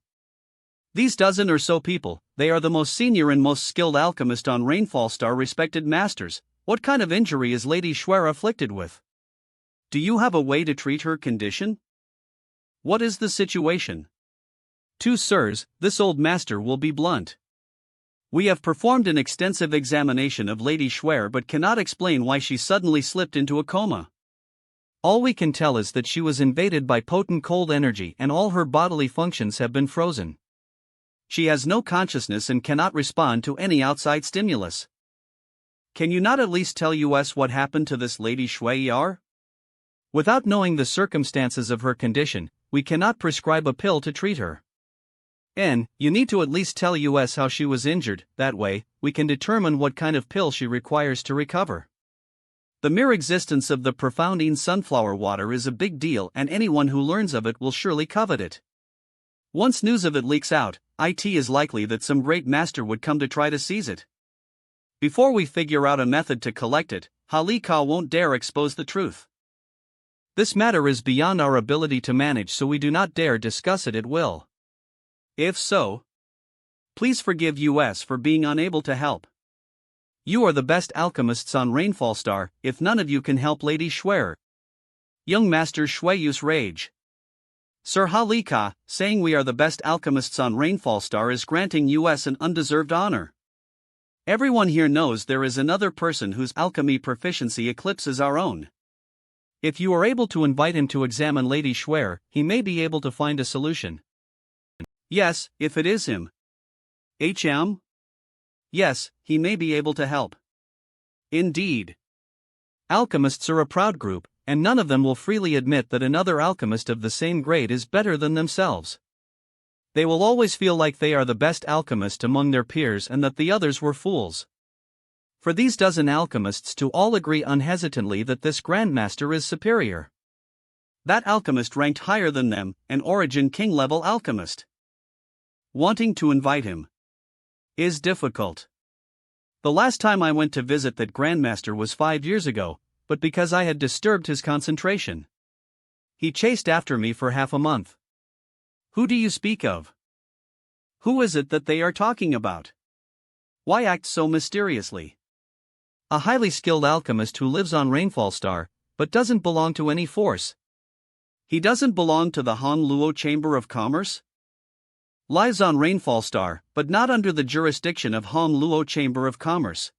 These dozen or so people, they are the most senior and most skilled alchemist on Rainfall Star. Respected masters, what kind of injury is Lady Schwer afflicted with? Do you have a way to treat her condition? What is the situation? Two sirs, this old master will be blunt. We have performed an extensive examination of Lady Schwer but cannot explain why she suddenly slipped into a coma. All we can tell is that she was invaded by potent cold energy and all her bodily functions have been frozen. She has no consciousness and cannot respond to any outside stimulus. Can you not at least tell us what happened to this Lady Schwer? Without knowing the circumstances of her condition, we cannot prescribe a pill to treat her. You need to at least tell us how she was injured, that way, we can determine what kind of pill she requires to recover. The mere existence of the profoundine sunflower water is a big deal and anyone who learns of it will surely covet it. Once news of it leaks out, it is likely that some great master would come to try to seize it. Before we figure out a method to collect it, Halika won't dare expose the truth. This matter is beyond our ability to manage, so we do not dare discuss it at will. If so, please forgive us for being unable to help. You are the best alchemists on Rainfall Star, if none of you can help Lady Schwer. Young Master Shueyus rage. Sir Halika, saying we are the best alchemists on Rainfall Star is granting us an undeserved honor. Everyone here knows there is another person whose alchemy proficiency eclipses our own. If you are able to invite him to examine Lady Schwer, he may be able to find a solution. Yes, if it is him. HM? Yes, he may be able to help. Indeed. Alchemists are a proud group, and none of them will freely admit that another alchemist of the same grade is better than themselves. They will always feel like they are the best alchemist among their peers and that the others were fools. For these dozen alchemists to all agree unhesitantly that this Grandmaster is superior. That alchemist ranked higher than them, an Origin King level alchemist. Wanting to invite him is difficult. The last time I went to visit that Grandmaster was 5 years ago, but because I had disturbed his concentration, he chased after me for half a month. Who do you speak of? Who is it that they are talking about? Why act so mysteriously? A highly skilled alchemist who lives on Rainfall Star, but doesn't belong to any force. He doesn't belong to the Han Luo Chamber of Commerce? Lives on Rainfall Star, but not under the jurisdiction of Han Luo Chamber of Commerce.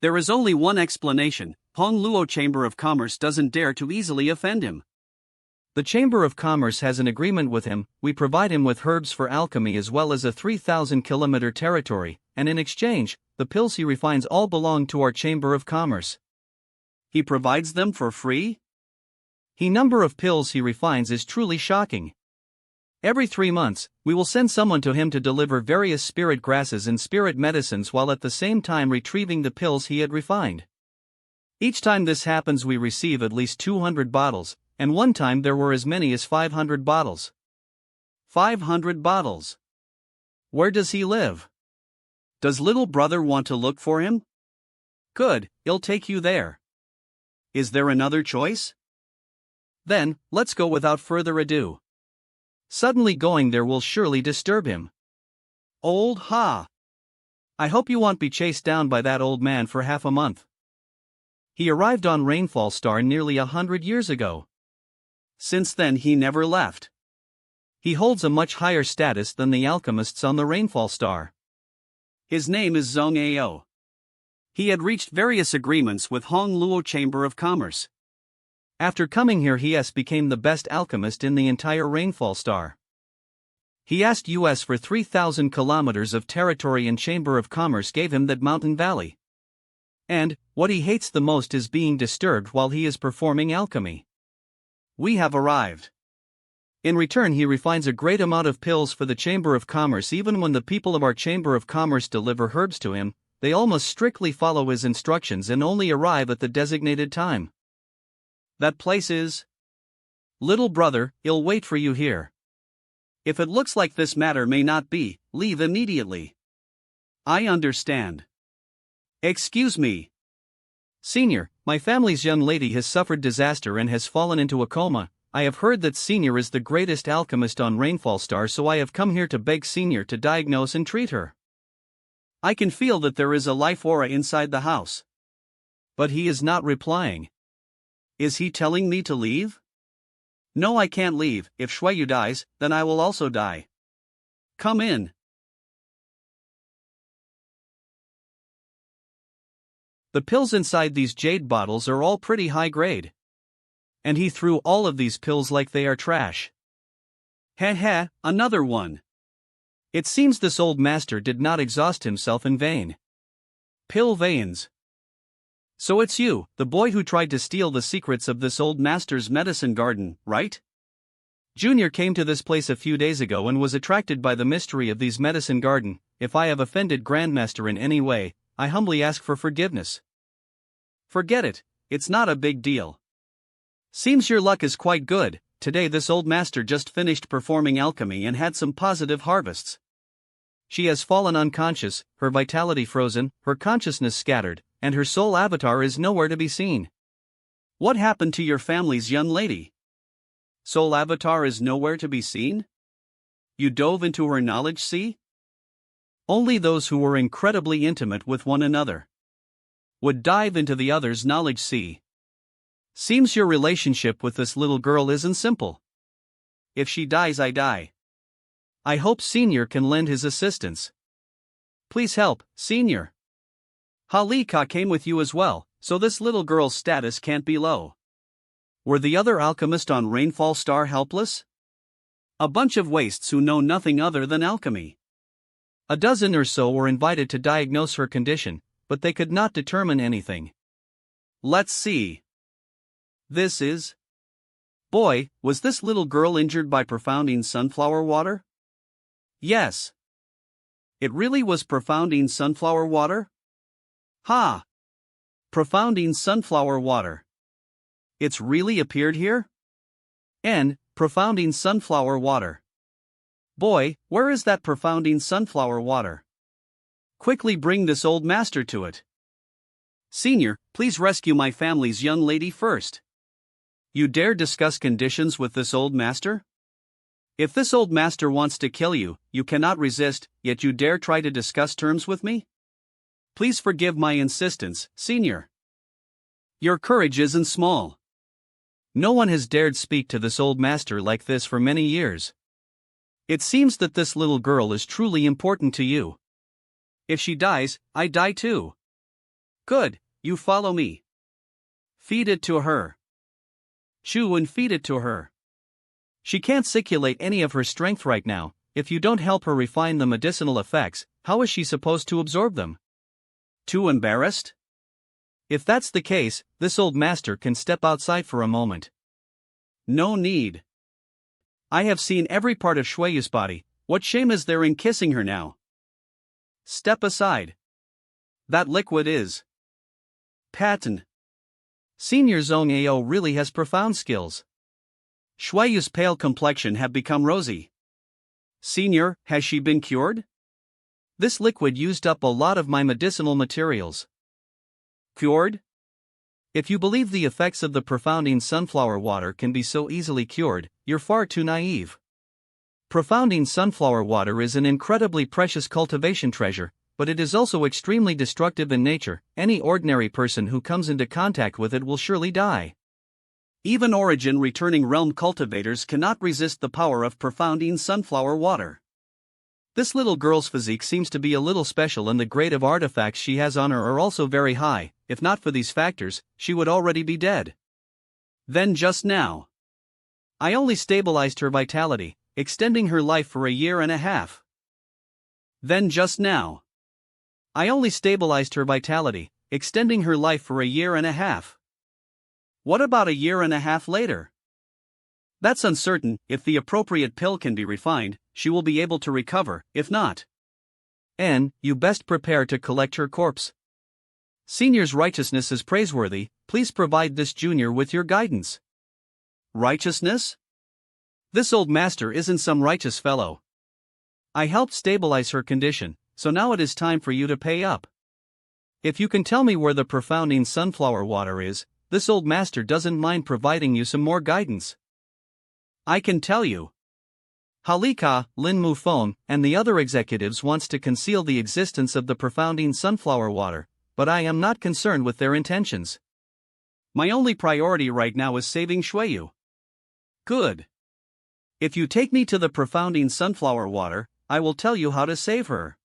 There is only one explanation: Han Luo Chamber of Commerce doesn't dare to easily offend him. The Chamber of Commerce has an agreement with him, we provide him with herbs for alchemy as well as a 3,000-kilometer territory, and in exchange, the pills he refines all belong to our Chamber of Commerce. He provides them for free? The number of pills he refines is truly shocking. Every 3 months, we will send someone to him to deliver various spirit grasses and spirit medicines while at the same time retrieving the pills he had refined. Each time this happens we receive at least 200 bottles, and one time there were as many as 500 bottles. 500 bottles. Where does he live? Does little brother want to look for him? Good, he'll take you there. Is there another choice? Then, let's go without further ado. Suddenly going there will surely disturb him. Old ha! I hope you won't be chased down by that old man for half a month. He arrived on Rainfall Star nearly 100 years ago. Since then he never left. He holds a much higher status than the alchemists on the Rainfall Star. His name is Zhong Ao. He had reached various agreements with Hongluo Chamber of Commerce. After coming here, he became the best alchemist in the entire Rainfall Star. He asked US for 3,000 kilometers of territory, and Chamber of Commerce gave him that mountain valley. And what he hates the most is being disturbed while he is performing alchemy. We have arrived. In return, he refines a great amount of pills for the Chamber of Commerce. Even when the people of our Chamber of Commerce deliver herbs to him, they almost strictly follow his instructions and only arrive at the designated time. That place is... Little brother, I'll wait for you here. If it looks like this matter may not be, leave immediately. I understand. Excuse me. Senior, my family's young lady has suffered disaster and has fallen into a coma. I have heard that Senior is the greatest alchemist on Rainfall Star, so I have come here to beg Senior to diagnose and treat her. I can feel that there is a life aura inside the house. But he is not replying. Is he telling me to leave? No, I can't leave. If Shuayu dies, then I will also die. Come in. The pills inside these jade bottles are all pretty high grade. And he threw all of these pills like they are trash. Heh, another one. It seems this old master did not exhaust himself in vain. Pill veins. So it's you, the boy who tried to steal the secrets of this old master's medicine garden, right? Junior came to this place a few days ago and was attracted by the mystery of these medicine garden. If I have offended Grandmaster in any way, I humbly ask for forgiveness. Forget it, it's not a big deal. Seems your luck is quite good. Today this old master just finished performing alchemy and had some positive harvests. She has fallen unconscious, her vitality frozen, her consciousness scattered, and her soul avatar is nowhere to be seen. What happened to your family's young lady? Soul avatar is nowhere to be seen? You dove into her knowledge sea? Only those who were incredibly intimate with one another would dive into the other's knowledge sea. Seems your relationship with this little girl isn't simple. If she dies, I die. I hope Senior can lend his assistance. Please help, Senior. Halika came with you as well, so this little girl's status can't be low. Were the other alchemists on Rainfall Star helpless? A bunch of wastes who know nothing other than alchemy. A dozen or so were invited to diagnose her condition, but they could not determine anything. Let's see. This is... Boy, was this little girl injured by profounding sunflower water? Yes. It really was profounding sunflower water? Ha! Profounding sunflower water. It's really appeared here? Profounding sunflower water. Boy, where is that profounding sunflower water? Quickly bring this old master to it. Senior, please rescue my family's young lady first. You dare discuss conditions with this old master? If this old master wants to kill you, you cannot resist, yet you dare try to discuss terms with me? Please forgive my insistence, Senior. Your courage isn't small. No one has dared speak to this old master like this for many years. It seems that this little girl is truly important to you. If she dies, I die too. Good, you follow me. Feed it to her. Chew and feed it to her. She can't circulate any of her strength right now. If you don't help her refine the medicinal effects, how is she supposed to absorb them? Too embarrassed? If that's the case, this old master can step outside for a moment. No need. I have seen every part of Shueyu's body. What shame is there in kissing her now? Step aside. That liquid is patent. Senior Zhong Ao really has profound skills. Shueyu's pale complexion have become rosy. Senior, has she been cured? This liquid used up a lot of my medicinal materials. Cured? If you believe the effects of the profounding sunflower water can be so easily cured, you're far too naive. Profounding sunflower water is an incredibly precious cultivation treasure, but it is also extremely destructive in nature. Any ordinary person who comes into contact with it will surely die. Even origin returning realm cultivators cannot resist the power of profounding sunflower water. This little girl's physique seems to be a little special, and the grade of artifacts she has on her are also very high. If not for these factors, she would already be dead. Then just now, I only stabilized her vitality, extending her life for a year and a half. Then just now, I only stabilized her vitality, extending her life for a year and a half. What about a year and a half later? That's uncertain. If the appropriate pill can be refined, she will be able to recover. If not, you best prepare to collect her corpse. Senior's righteousness is praiseworthy. Please provide this junior with your guidance. Righteousness? This old master isn't some righteous fellow. I helped stabilize her condition, so now it is time for you to pay up. If you can tell me where the profounding sunflower water is, this old master doesn't mind providing you some more guidance. I can tell you. Halika, Lin Mufong, and the other executives wants to conceal the existence of the profounding sunflower water, but I am not concerned with their intentions. My only priority right now is saving Shueyu. Good. If you take me to the profounding sunflower water, I will tell you how to save her.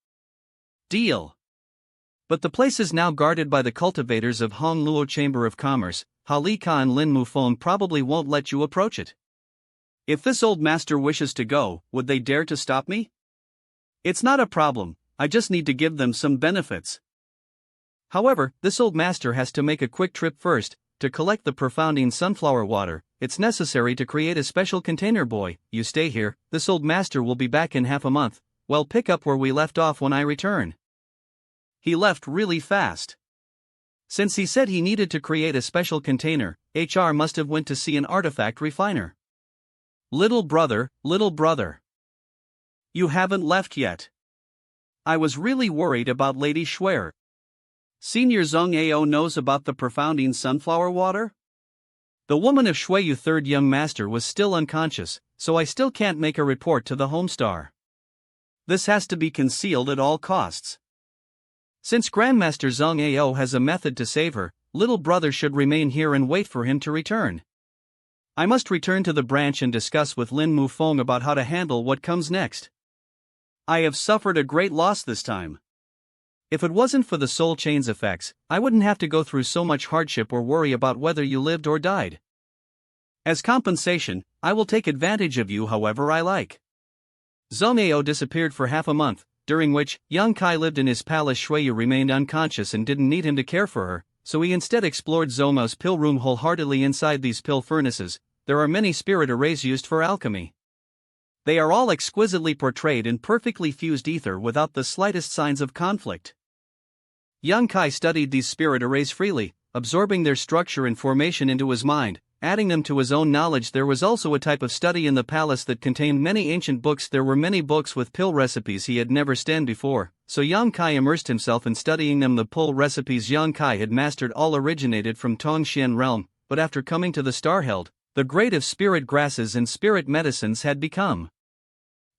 Deal. But the place is now guarded by the cultivators of Hongluo Chamber of Commerce. Halika and Lin Mufong probably won't let you approach it. If this old master wishes to go, would they dare to stop me? It's not a problem, I just need to give them some benefits. However, this old master has to make a quick trip first. To collect the profounding sunflower water, it's necessary to create a special container. Boy, you stay here, this old master will be back in half a month. Well, pick up where we left off when I return. He left really fast. Since he said he needed to create a special container, HR must have went to see an artifact refiner. Little brother. You haven't left yet. I was really worried about Lady Schwer. Senior Zhang Ao knows about the profounding sunflower water? The woman of Shueyu third young master was still unconscious, so I still can't make a report to the Homestar. This has to be concealed at all costs. Since Grandmaster Zhang Ao has a method to save her, little brother should remain here and wait for him to return. I must return to the branch and discuss with Lin Mufong about how to handle what comes next. I have suffered a great loss this time. If it wasn't for the soul chain's effects, I wouldn't have to go through so much hardship or worry about whether you lived or died. As compensation, I will take advantage of you however I like. Zhang Ao disappeared for half a month, during which young Kai lived in his palace. Shueyu remained unconscious and didn't need him to care for her, so he instead explored Zoma's pill room wholeheartedly. Inside these pill furnaces, there are many spirit arrays used for alchemy. They are all exquisitely portrayed in perfectly fused ether without the slightest signs of conflict. Young Kai studied these spirit arrays freely, absorbing their structure and formation into his mind, adding them to his own knowledge. There was also a type of study in the palace that contained many ancient books. There were many books with pill recipes he had never studied before, so Young Kai immersed himself in studying them. The pill recipes Young Kai had mastered all originated from Tongxian realm, but after coming to the Starheld, the grade of spirit grasses and spirit medicines had become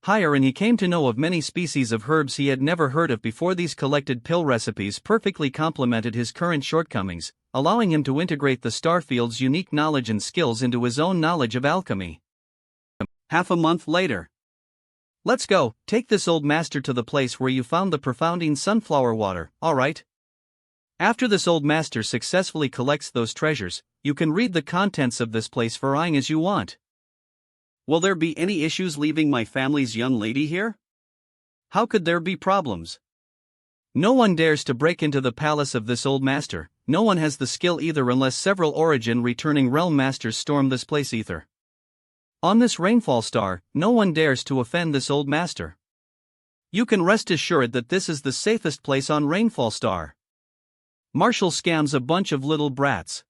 higher, and he came to know of many species of herbs he had never heard of before. These collected pill recipes perfectly complemented his current shortcomings, allowing him to integrate the Starfield's unique knowledge and skills into his own knowledge of alchemy. Half a month later. Let's go, take this old master to the place where you found the profounding sunflower water, alright? After this old master successfully collects those treasures, you can read the contents of this place for eyeing as you want. Will there be any issues leaving my family's young lady here? How could there be problems? No one dares to break into the palace of this old master. No one has the skill either, unless several origin returning realm masters storm this place either. On this rainfall star, no one dares to offend this old master. You can rest assured that this is the safest place on Rainfall Star. Marshall scams a bunch of little brats.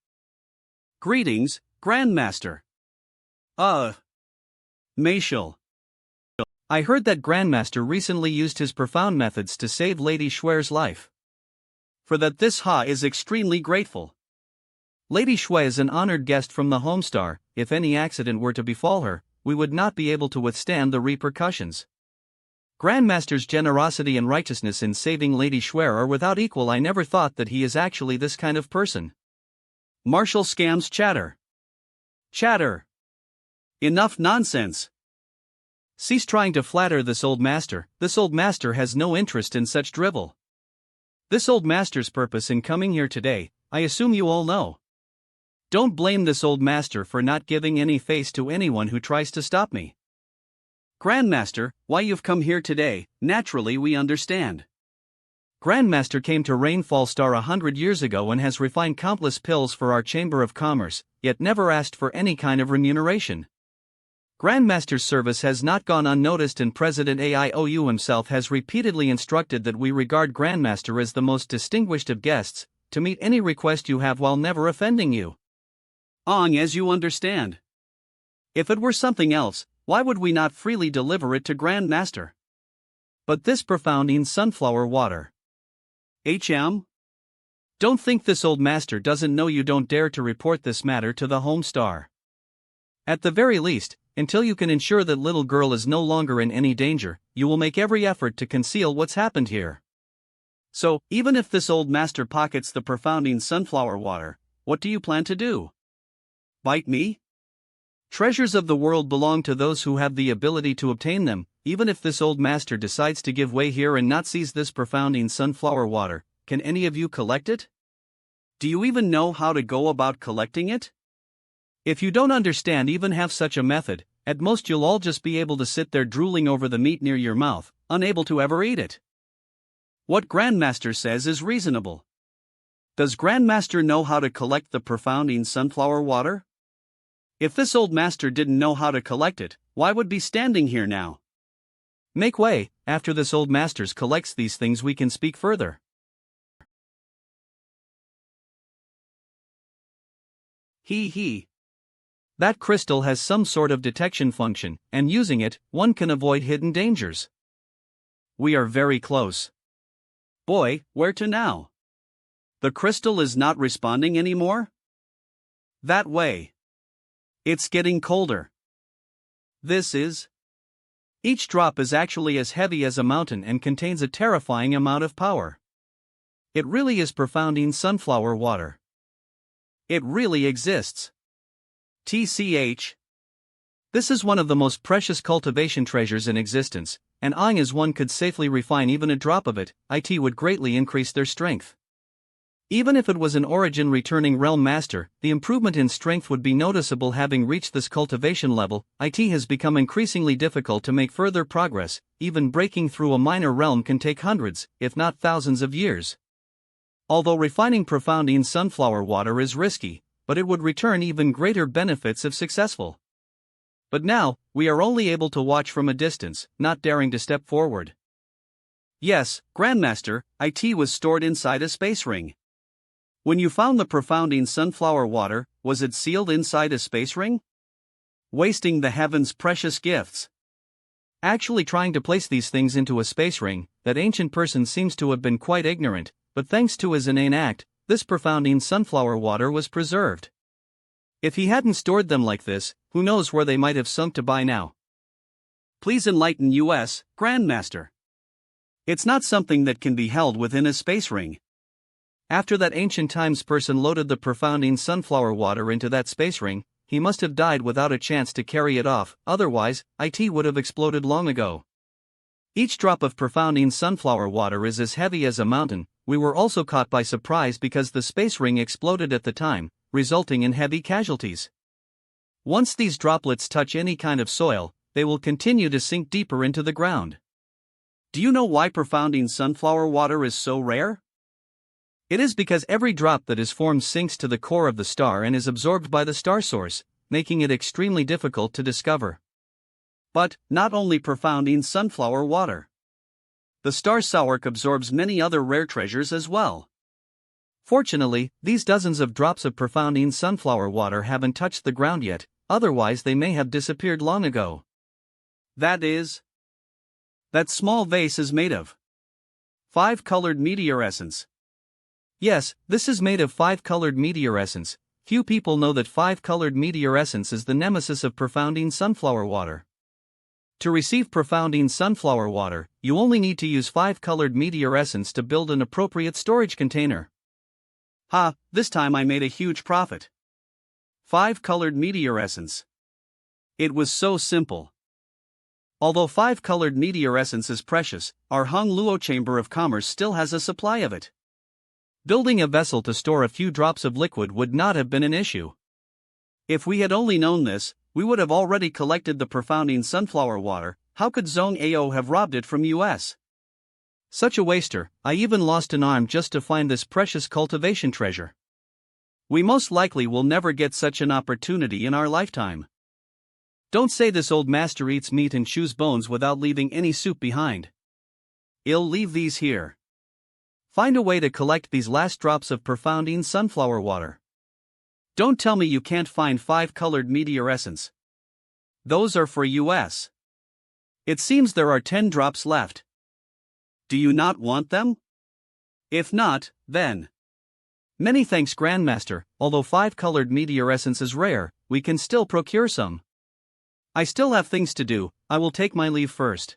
Greetings, Grandmaster. Marshall. I heard that Grandmaster recently used his profound methods to save Lady Schwer's life. For that this Ha is extremely grateful. Lady Schwer is an honored guest from the Homestar. If any accident were to befall her, we would not be able to withstand the repercussions. Grandmaster's generosity and righteousness in saving Lady Schwer are without equal. I never thought that he is actually this kind of person. Marshall scams chatter. Chatter. Enough nonsense. Cease trying to flatter this old master. This old master has no interest in such drivel. This old master's purpose in coming here today, I assume you all know. Don't blame this old master for not giving any face to anyone who tries to stop me. Grandmaster, why you've come here today, naturally we understand. Grandmaster came to Rainfall Star 100 years ago and has refined countless pills for our Chamber of Commerce, yet never asked for any kind of remuneration. Grandmaster's service has not gone unnoticed, and President AIOU himself has repeatedly instructed that we regard Grandmaster as the most distinguished of guests, to meet any request you have while never offending you. As you understand. If it were something else, why would we not freely deliver it to Grandmaster? But this profounding sunflower water. Don't think this old master doesn't know you don't dare to report this matter to the home star. At the very least, until you can ensure that little girl is no longer in any danger, you will make every effort to conceal what's happened here. So, even if this old master pockets the profounding sunflower water, what do you plan to do? Bite me? Treasures of the world belong to those who have the ability to obtain them. Even if this old master decides to give way here and not seize this profounding sunflower water, can any of you collect it? Do you even know how to go about collecting it? If you don't understand even have such a method, at most you'll all just be able to sit there drooling over the meat near your mouth, unable to ever eat it. What Grandmaster says is reasonable. Does Grandmaster know how to collect the profounding sunflower water? If this old master didn't know how to collect it, why would be standing here now? Make way, after this old master collects these things we can speak further. He. That crystal has some sort of detection function, and using it, one can avoid hidden dangers. We are very close. Boy, where to now? The crystal is not responding anymore? That way. It's getting colder. Each drop is actually as heavy as a mountain and contains a terrifying amount of power. It really is profounding sunflower water. It really exists. TCH. This is one of the most precious cultivation treasures in existence, and as one could safely refine even a drop of it, it would greatly increase their strength. Even if it was an origin returning realm master, the improvement in strength would be noticeable. Having reached this cultivation level, it has become increasingly difficult to make further progress. Even breaking through a minor realm can take hundreds, if not thousands of years. Although refining profounding sunflower water is risky, but it would return even greater benefits if successful. But now, we are only able to watch from a distance, not daring to step forward. Yes, Grandmaster, it was stored inside a space ring. When you found the profounding sunflower water, was it sealed inside a space ring? Wasting the heavens' precious gifts. Actually trying to place these things into a space ring, that ancient person seems to have been quite ignorant, but thanks to his inane act, this profounding sunflower water was preserved. If he hadn't stored them like this, who knows where they might have sunk to by now. Please enlighten us, Grandmaster. It's not something that can be held within a space ring. After that ancient times person loaded the profounding sunflower water into that space ring, he must have died without a chance to carry it off, otherwise, it would have exploded long ago. Each drop of profounding sunflower water is as heavy as a mountain. We were also caught by surprise because the space ring exploded at the time, resulting in heavy casualties. Once these droplets touch any kind of soil, they will continue to sink deeper into the ground. Do you know why profounding sunflower water is so rare? It is because every drop that is formed sinks to the core of the star and is absorbed by the star source, making it extremely difficult to discover. But, not only profounding sunflower water. The star sourk absorbs many other rare treasures as well. Fortunately, these dozens of drops of profounding sunflower water haven't touched the ground yet, otherwise they may have disappeared long ago. That small vase is made of 5-colored meteor essence. Yes, this is made of 5-colored meteor essence. Few people know that 5-colored meteor essence is the nemesis of profounding sunflower water. To receive profounding sunflower water, you only need to use 5-colored meteor essence to build an appropriate storage container. This time I made a huge profit. 5-colored meteor essence. It was so simple. Although 5-colored meteor essence is precious, our Hong Luo Chamber of Commerce still has a supply of it. Building a vessel to store a few drops of liquid would not have been an issue. If we had only known this, we would have already collected the profounding sunflower water. How could Zhong Ao have robbed it from us? Such a waster, I even lost an arm just to find this precious cultivation treasure. We most likely will never get such an opportunity in our lifetime. Don't say this old master eats meat and chews bones without leaving any soup behind. I'll leave these here. Find a way to collect these last drops of profounding sunflower water. Don't tell me you can't find 5-colored meteor essence. Those are for us. It seems there are 10 drops left. Do you not want them? If not, then. Many thanks, Grandmaster. Although 5-colored meteor essence is rare, we can still procure some. I still have things to do, I will take my leave first.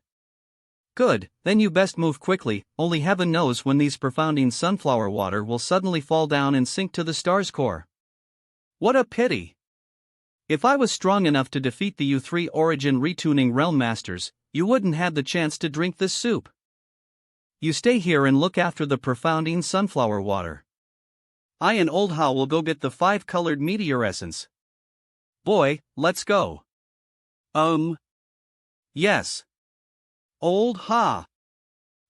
Good, then you best move quickly, only heaven knows when these profounding sunflower water will suddenly fall down and sink to the star's core. What a pity! If I was strong enough to defeat the U3 Origin Retuning Realm Masters, you wouldn't have the chance to drink this soup. You stay here and look after the profounding sunflower water. I and Old Ha will go get the 5-colored meteor essence. Boy, let's go. Yes. Old Ha.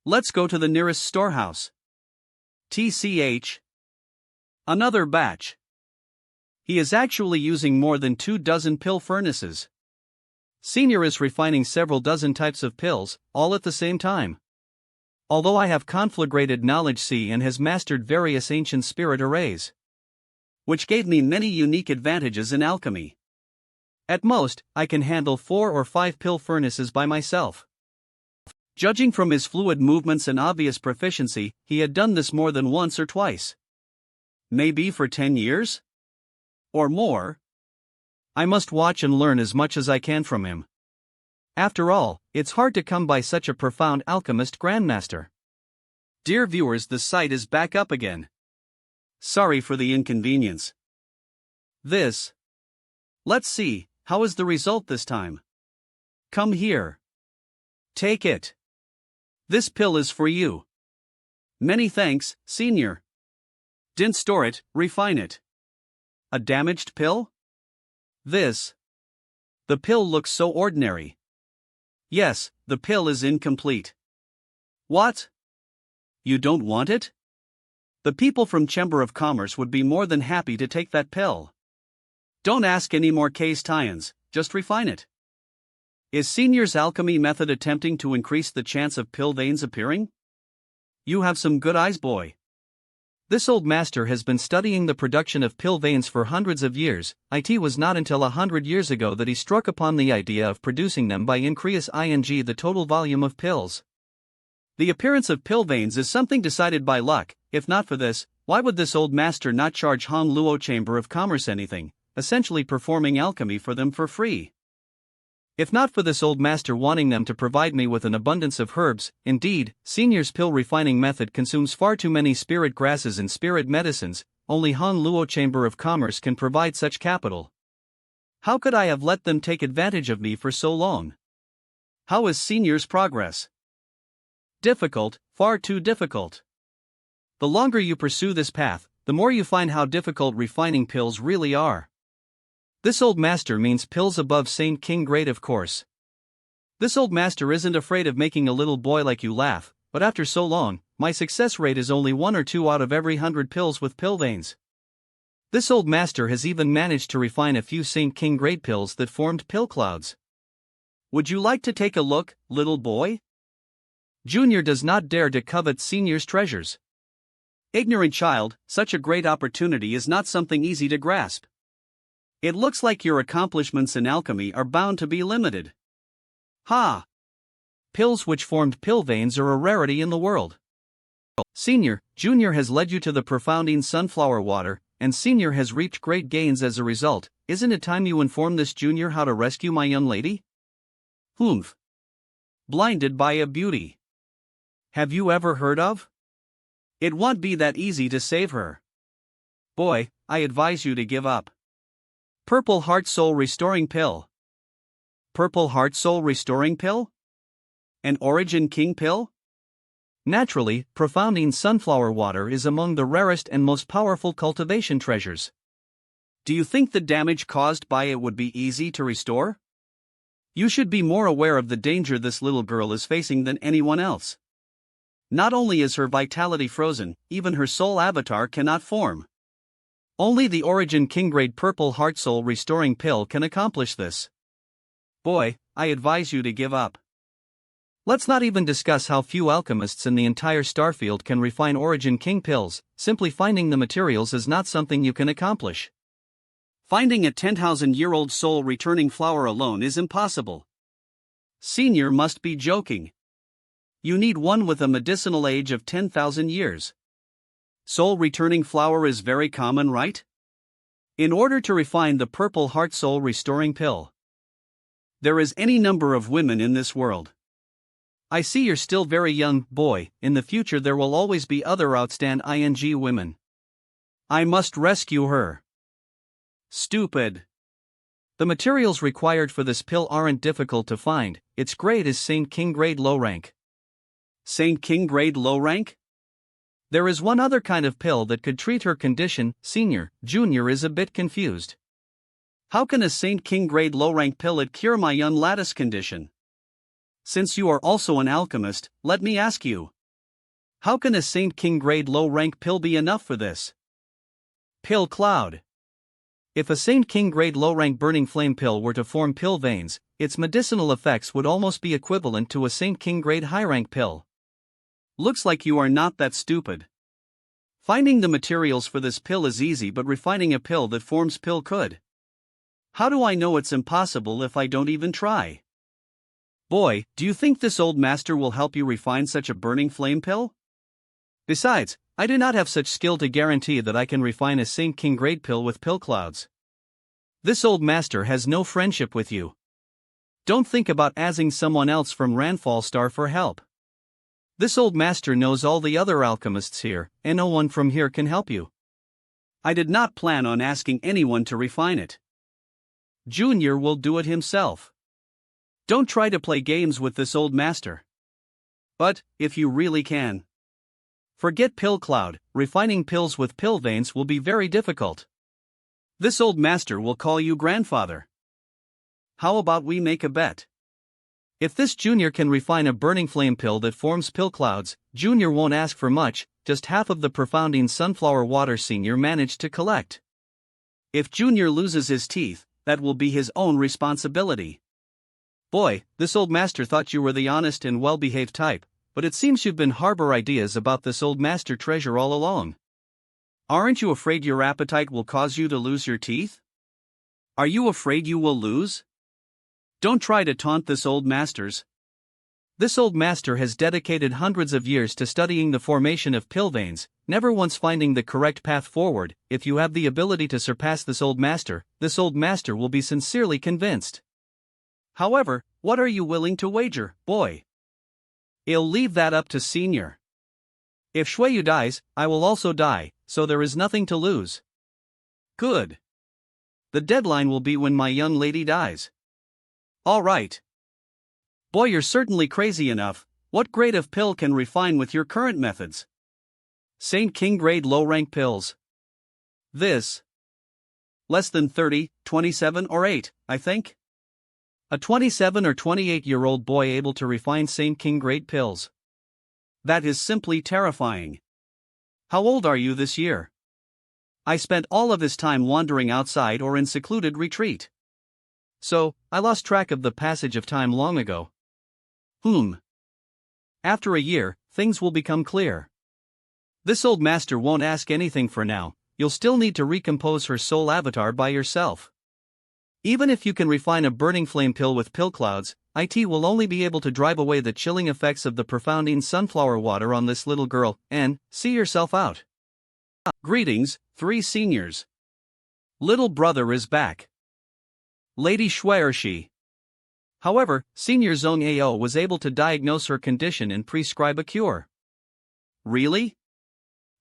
Let's go to the nearest storehouse. TCH. Another batch. He is actually using more than 24 pill furnaces. Senior is refining several dozen types of pills, all at the same time. Although I have conflagrated knowledge C and has mastered various ancient spirit arrays, which gave me many unique advantages in alchemy. At most, I can handle 4 or 5 pill furnaces by myself. Judging from his fluid movements and obvious proficiency, he had done this more than once or twice. Maybe for 10 years? Or more? I must watch and learn as much as I can from him. After all, it's hard to come by such a profound alchemist grandmaster. Dear viewers, the site is back up again. Sorry for the inconvenience. Let's see, how is the result this time? Come here. Take it. This pill is for you. Many thanks, Senior. Didn't store it, refine it. A damaged pill? The pill looks so ordinary. Yes, the pill is incomplete. What? You don't want it? The people from Chamber of Commerce would be more than happy to take that pill. Don't ask any more case tie-ins, just refine it. Is Senior's alchemy method attempting to increase the chance of pill veins appearing? You have some good eyes, boy. This old master has been studying the production of pill veins for hundreds of years. It was not until 100 years ago that he struck upon the idea of producing them by increase ing the total volume of pills. The appearance of pill veins is something decided by luck. If not for this, why would this old master not charge Hong Luo Chamber of Commerce anything, essentially performing alchemy for them for free? If not for this old master wanting them to provide me with an abundance of herbs, indeed, Senior's pill refining method consumes far too many spirit grasses and spirit medicines. Only Hong Luo Chamber of Commerce can provide such capital. How could I have let them take advantage of me for so long? How is Senior's progress? Difficult, far too difficult. The longer you pursue this path, the more you find how difficult refining pills really are. This old master means pills above Saint King grade, of course. This old master isn't afraid of making a little boy like you laugh, but after so long, my success rate is only 1 or 2 out of every 100 pills with pill veins. This old master has even managed to refine a few Saint King grade pills that formed pill clouds. Would you like to take a look, little boy? Junior does not dare to covet Senior's treasures. Ignorant child, such a great opportunity is not something easy to grasp. It looks like your accomplishments in alchemy are bound to be limited. Ha! Pills which formed pill veins are a rarity in the world. Senior, Junior has led you to the profounding sunflower water, and Senior has reaped great gains as a result. Isn't it time you inform this Junior how to rescue my young lady? Humph. Blinded by a beauty. Have you ever heard of? It won't be that easy to save her. Boy, I advise you to give up. Purple Heart Soul Restoring Pill. Purple Heart Soul Restoring Pill? An Origin King Pill? Naturally, profounding sunflower water is among the rarest and most powerful cultivation treasures. Do you think the damage caused by it would be easy to restore? You should be more aware of the danger this little girl is facing than anyone else. Not only is her vitality frozen, even her soul avatar cannot form. Only the Origin King Grade Purple Heart Soul Restoring Pill can accomplish this. Boy, I advise you to give up. Let's not even discuss how few alchemists in the entire starfield can refine Origin King pills. Simply finding the materials is not something you can accomplish. Finding a 10,000-year-old soul returning flower alone is impossible. Senior must be joking. You need one with a medicinal age of 10,000 years. Soul returning flower is very common, right? In order to refine the Purple Heart Soul Restoring Pill, there is any number of women in this world. I see you're still very young, boy. In the future there will always be other outstanding women. I must rescue her. Stupid. The materials required for this pill aren't difficult to find. Its grade is Saint King Grade Low Rank. Saint King Grade Low Rank? There is one other kind of pill that could treat her condition. Senior, Junior is a bit confused. How can a Saint King Grade Low Rank pill cure my young lattice condition? Since you are also an alchemist, let me ask you. How can a Saint King Grade Low Rank pill be enough for this? Pill Cloud. If a Saint King Grade Low Rank Burning Flame pill were to form pill veins, its medicinal effects would almost be equivalent to a Saint King Grade High Rank pill. Looks like you are not that stupid. Finding the materials for this pill is easy, but refining a pill that forms pill could. How do I know it's impossible if I don't even try? Boy, do you think this old master will help you refine such a burning flame pill? Besides, I do not have such skill to guarantee that I can refine a Saint King Grade pill with pill clouds. This old master has no friendship with you. Don't think about asking someone else from Ranfall Star for help. This old master knows all the other alchemists here, and no one from here can help you. I did not plan on asking anyone to refine it. Junior will do it himself. Don't try to play games with this old master. But, if you really can. Forget Pill Cloud, refining pills with pill veins will be very difficult. This old master will call you grandfather. How about we make a bet? If this Junior can refine a burning flame pill that forms pill clouds, Junior won't ask for much, just half of the profounding sunflower water Senior managed to collect. If Junior loses his teeth, that will be his own responsibility. Boy, this old master thought you were the honest and well-behaved type, but it seems you've been harbor ideas about this old master treasure all along. Aren't you afraid your appetite will cause you to lose your teeth? Are you afraid you will lose? Don't try to taunt this old masters. This old master has dedicated hundreds of years to studying the formation of pill veins, never once finding the correct path forward. If you have the ability to surpass this old master will be sincerely convinced. However, what are you willing to wager, boy? I'll leave that up to Senior. If Shueyu dies, I will also die, so there is nothing to lose. Good. The deadline will be when my young lady dies. All right. Boy, you're certainly crazy enough. What grade of pill can refine with your current methods? Saint King Grade Low Rank pills. This. Less than 30, 27 or 8, I think. A 27 or 28-year-old boy able to refine Saint King Grade pills. That is simply terrifying. How old are you this year? I spent all of this time wandering outside or in secluded retreat. So, I lost track of the passage of time long ago. After a year, things will become clear. This old master won't ask anything for now. You'll still need to recompose her soul avatar by yourself. Even if you can refine a burning flame pill with pill clouds, it will only be able to drive away the chilling effects of the profounding sunflower water on this little girl, and see yourself out. Greetings, 3 seniors. Little brother is back. Lady Xuershi. However, Senior Zong Ao was able to diagnose her condition and prescribe a cure. Really?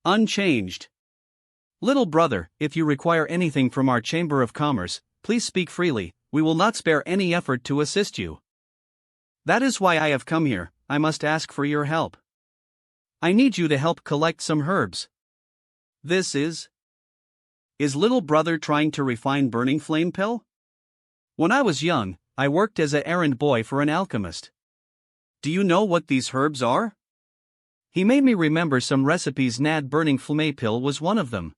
Unchanged. Little brother, if you require anything from our Chamber of Commerce, please speak freely. we will not spare any effort to assist you. That is why I have come here. I must ask for your help. I need you to help collect some herbs. This is little brother trying to refine burning flame pill? When I was young, I worked as an errand boy for an alchemist. Do you know what these herbs are? He made me remember some recipes. Nad burning flame pill was one of them.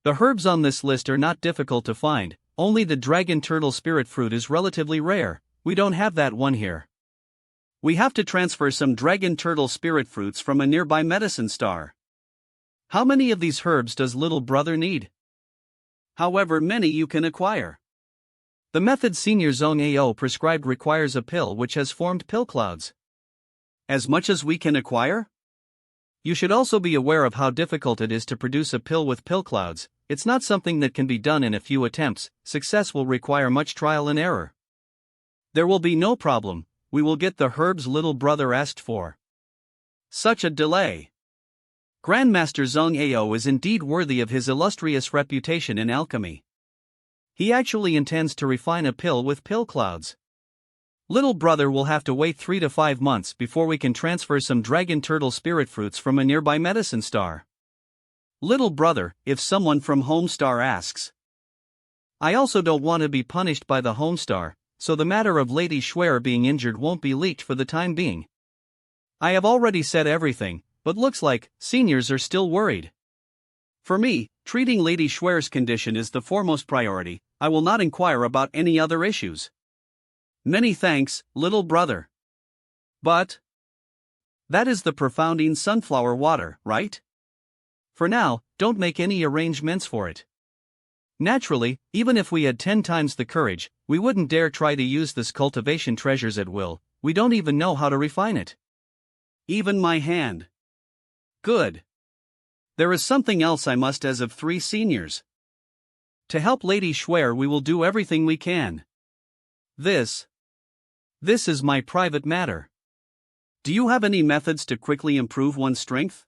The herbs on this list are not difficult to find, only the dragon turtle spirit fruit is relatively rare. We don't have that one here. We have to transfer some dragon turtle spirit fruits from a nearby medicine star. How many of these herbs does little brother need? However many you can acquire. The method Senior Zong Ao prescribed requires a pill which has formed pill clouds. As much as we can acquire? You should also be aware of how difficult it is to produce a pill with pill clouds. It's not something that can be done in a few attempts. Success will require much trial and error. There will be no problem. We will get the herbs little brother asked for. Such a delay. Grandmaster Zong Ao is indeed worthy of his illustrious reputation in alchemy. He actually intends to refine a pill with pill clouds. Little brother will have to wait 3 to 5 months before we can transfer some dragon turtle spirit fruits from a nearby medicine star. Little brother, if someone from Homestar asks. I also don't want to be punished by the Homestar, so the matter of Lady Schwer being injured won't be leaked for the time being. I have already said everything, but looks like seniors are still worried. For me, treating Lady Schwer's condition is the foremost priority. I will not inquire about any other issues. Many thanks, little brother. But that is the profounding sunflower water, right? For now, don't make any arrangements for it. Naturally, even if we had 10 times the courage, we wouldn't dare try to use this cultivation treasures at will. We don't even know how to refine it. Even my hand. Good. There is something else I must as of 3 seniors. To help Lady Schwer we will do everything we can. This is my private matter. Do you have any methods to quickly improve one's strength?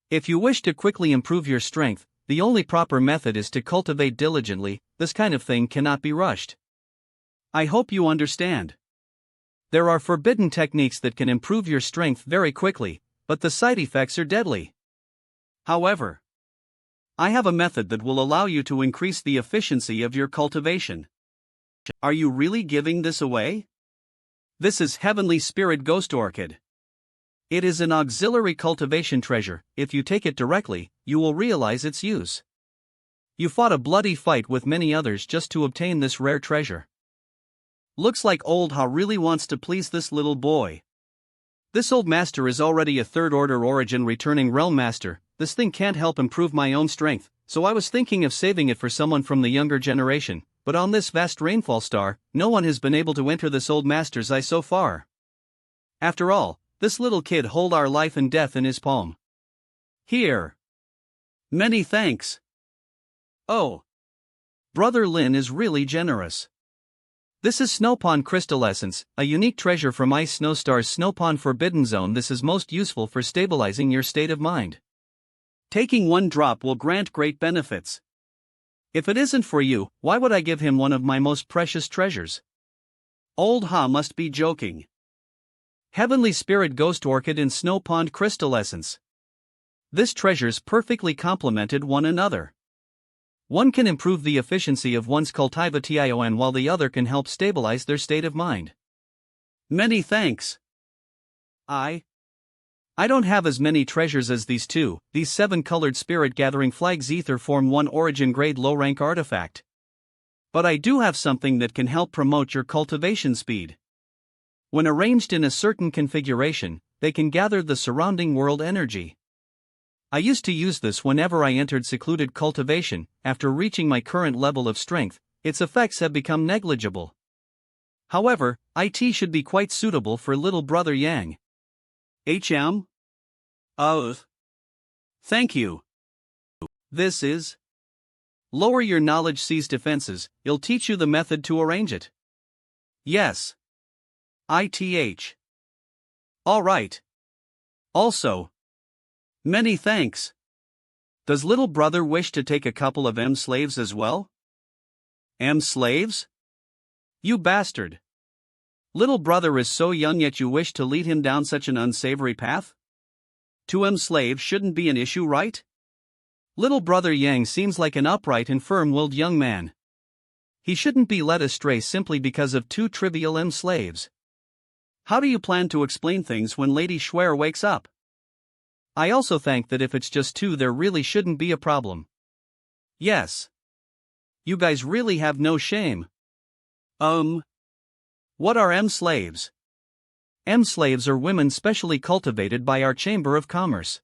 If you wish to quickly improve your strength, the only proper method is to cultivate diligently. This kind of thing cannot be rushed. I hope you understand. There are forbidden techniques that can improve your strength very quickly, but the side effects are deadly. However, I have a method that will allow you to increase the efficiency of your cultivation. Are you really giving this away? This is Heavenly Spirit Ghost Orchid. It is an auxiliary cultivation treasure. If you take it directly, you will realize its use. You fought a bloody fight with many others just to obtain this rare treasure. Looks like old Ha really wants to please this little boy. This old master is already a 3rd order origin returning realm master. This thing can't help improve my own strength, so I was thinking of saving it for someone from the younger generation, but on this vast rainfall star, no one has been able to enter this old master's eye so far. After all, this little kid hold our life and death in his palm. Here. Many thanks. Oh. Brother Lin is really generous. This is Snowpond Crystal Essence, a unique treasure from Ice Snowstar's Snowpond Forbidden Zone. This is most useful for stabilizing your state of mind. Taking 1 drop will grant great benefits. If it isn't for you, why would I give him one of my most precious treasures? Old Ha must be joking. Heavenly Spirit Ghost Orchid and Snowpond Crystal Essence. This treasures perfectly complemented one another. One can improve the efficiency of one's cultivation while the other can help stabilize their state of mind. Many thanks. I don't have as many treasures as these 2. These 7-colored spirit gathering flags ether form 1 origin grade low rank artifact. But I do have something that can help promote your cultivation speed. When arranged in a certain configuration, they can gather the surrounding world energy. I used to use this whenever I entered secluded cultivation. After reaching my current level of strength, its effects have become negligible. However, it should be quite suitable for little brother Yang. HM? Oh. Thank you. This is lower your knowledge sees defenses. It'll teach you the method to arrange it. Yes. ITH. All right. Also, many thanks. Does little brother wish to take a couple of slaves as well? Slaves? You bastard! Little brother is so young yet you wish to lead him down such an unsavory path? 2 slaves shouldn't be an issue, right? Little brother Yang seems like an upright and firm-willed young man. He shouldn't be led astray simply because of 2 trivial slaves. How do you plan to explain things when Lady Schwer wakes up? I also think that if it's just 2 there really shouldn't be a problem. Yes. You guys really have no shame. What are slaves? Slaves are women specially cultivated by our Chamber of Commerce.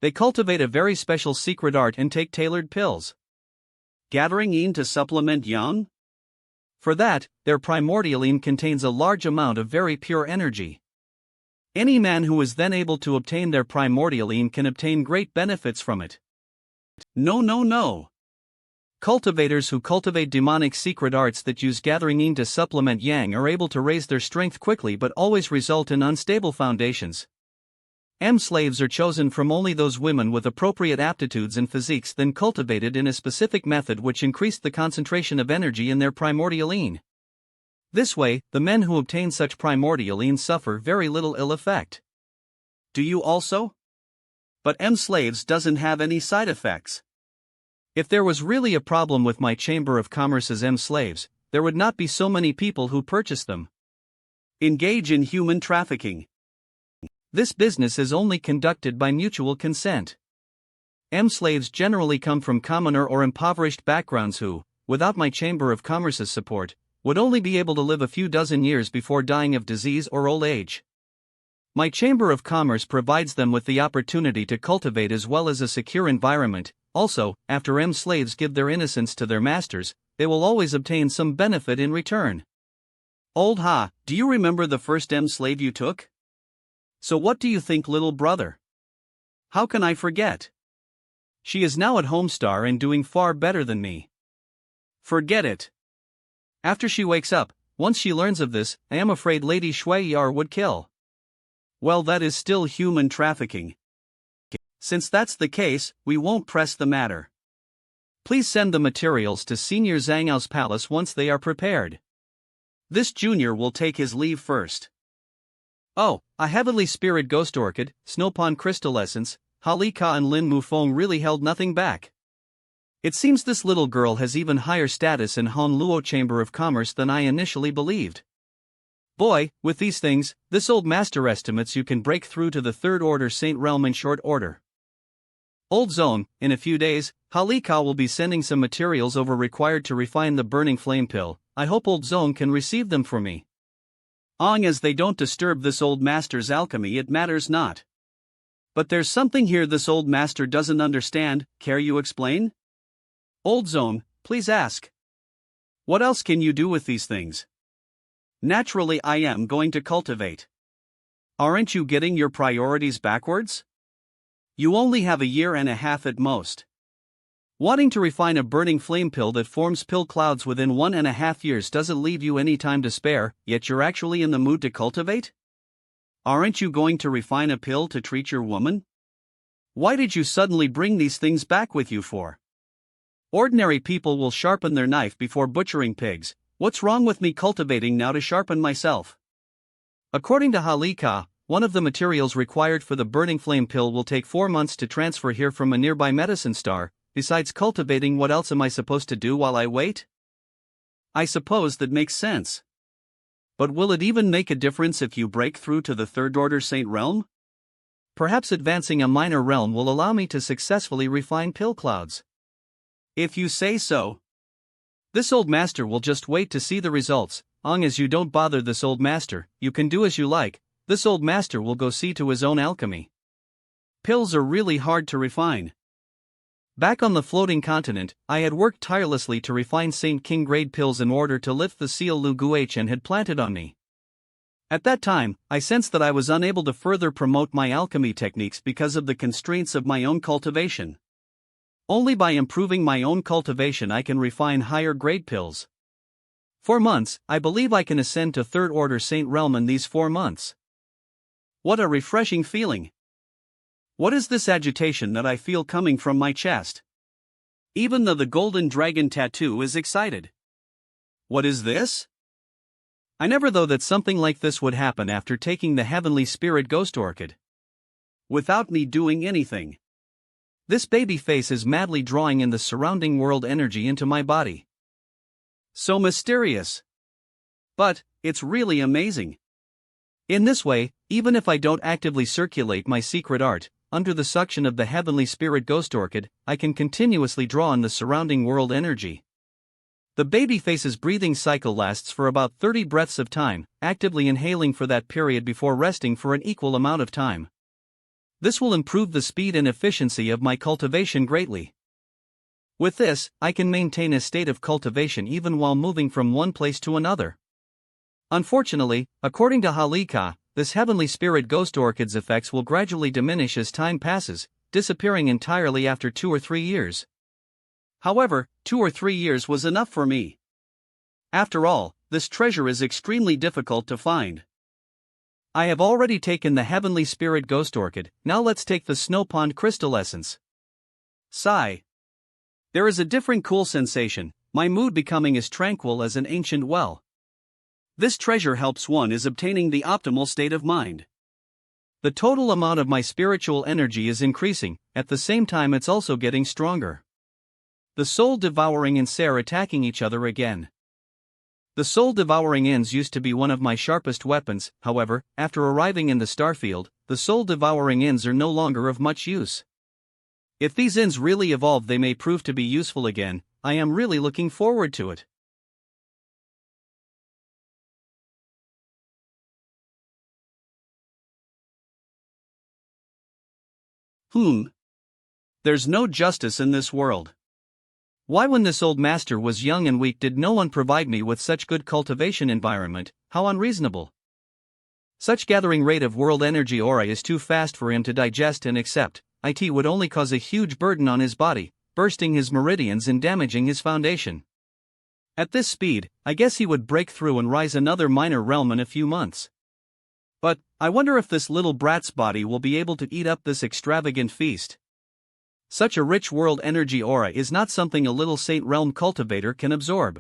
They cultivate a very special secret art and take tailored pills. Gathering in to supplement yang? For that, their primordial yin contains a large amount of very pure energy. Any man who is then able to obtain their primordial yin can obtain great benefits from it. No. Cultivators who cultivate demonic secret arts that use gathering yin to supplement yang are able to raise their strength quickly but always result in unstable foundations. Slaves are chosen from only those women with appropriate aptitudes and physiques then cultivated in a specific method which increased the concentration of energy in their primordial yin. This way, the men who obtain such primordial yin suffer very little ill effect. Do you also? But slaves doesn't have any side effects. If there was really a problem with my Chamber of Commerce's slaves, there would not be so many people who purchase them. Engage in human trafficking. This business is only conducted by mutual consent. Slaves generally come from commoner or impoverished backgrounds who, without my Chamber of Commerce's support, would only be able to live a few dozen years before dying of disease or old age. My Chamber of Commerce provides them with the opportunity to cultivate as well as a secure environment. Also, after slaves give their innocence to their masters, they will always obtain some benefit in return. Old Ha, do you remember the first slave you took? So what do you think, little brother? How can I forget? She is now at Homestar and doing far better than me. Forget it. After she wakes up, once she learns of this, I am afraid Lady Shueyar would kill. Well, that is still human trafficking. Since that's the case, we won't press the matter. Please send the materials to Senior Zhanghao's palace once they are prepared. This junior will take his leave first. Oh, a heavenly spirit ghost orchid, Snowpond crystal essence, Halika and Lin Mufeng really held nothing back. It seems this little girl has even higher status in Honluo Chamber of Commerce than I initially believed. Boy, with these things, this old master estimates you can break through to the 3rd order Saint Realm in short order. Old Zone, in a few days, Halika will be sending some materials over required to refine the burning flame pill. I hope Old Zone can receive them for me. As they don't disturb this old master's alchemy, it matters not. But there's something here this old master doesn't understand. Care you explain? Old Zone, please ask. What else can you do with these things? Naturally, I am going to cultivate. Aren't you getting your priorities backwards? You only have a year and a half at most. Wanting to refine a burning flame pill that forms pill clouds within 1.5 years doesn't leave you any time to spare, yet you're actually in the mood to cultivate? Aren't you going to refine a pill to treat your woman? Why did you suddenly bring these things back with you for? Ordinary people will sharpen their knife before butchering pigs. What's wrong with me cultivating now to sharpen myself? According to Halika, one of the materials required for the burning flame pill will take 4 months to transfer here from a nearby medicine star. Besides cultivating, what else am I supposed to do while I wait? I suppose that makes sense. But will it even make a difference if you break through to the 3rd order Saint Realm? Perhaps advancing a minor realm will allow me to successfully refine pill clouds. If you say so. This old master will just wait to see the results. Long as you don't bother this old master, you can do as you like. This old master will go see to his own alchemy. Pills are really hard to refine. Back on the floating continent, I had worked tirelessly to refine Saint King grade pills in order to lift the seal Lu Guochen had planted on me. At that time, I sensed that I was unable to further promote my alchemy techniques because of the constraints of my own cultivation. Only by improving my own cultivation I can refine higher grade pills. 4 months, I believe I can ascend to 3rd order Saint Realm in these 4 months. What a refreshing feeling! What is this agitation that I feel coming from my chest? Even though the golden dragon tattoo is excited. What is this? I never thought that something like this would happen after taking the Heavenly Spirit Ghost Orchid. Without me doing anything. This baby face is madly drawing in the surrounding world energy into my body. So mysterious. But, it's really amazing. In this way, even if I don't actively circulate my secret art, under the suction of the Heavenly Spirit Ghost Orchid, I can continuously draw on the surrounding world energy. The baby face's breathing cycle lasts for about 30 breaths of time, actively inhaling for that period before resting for an equal amount of time. This will improve the speed and efficiency of my cultivation greatly. With this, I can maintain a state of cultivation even while moving from one place to another. Unfortunately, according to Halika, this Heavenly Spirit Ghost Orchid's effects will gradually diminish as time passes, disappearing entirely after 2 or 3 years. However, 2 or 3 years was enough for me. After all, this treasure is extremely difficult to find. I have already taken the Heavenly Spirit Ghost Orchid, now let's take the Snow Pond Crystal Essence. Sigh. There is a different cool sensation, my mood becoming as tranquil as an ancient well. This treasure helps one is obtaining the optimal state of mind. The total amount of my spiritual energy is increasing, at the same time it's also getting stronger. The soul-devouring ends are attacking each other again. The soul-devouring ends used to be one of my sharpest weapons, however, after arriving in the starfield, the soul-devouring ends are no longer of much use. If these ends really evolve they may prove to be useful again, I am really looking forward to it. There's no justice in this world. Why when this old master was young and weak did no one provide me with such good cultivation environment, how unreasonable. Such gathering rate of world energy aura is too fast for him to digest and accept, it would only cause a huge burden on his body, bursting his meridians and damaging his foundation. At this speed, I guess he would break through and rise another minor realm in a few months. But, I wonder if this little brat's body will be able to eat up this extravagant feast. Such a rich world energy aura is not something a little Saint Realm cultivator can absorb.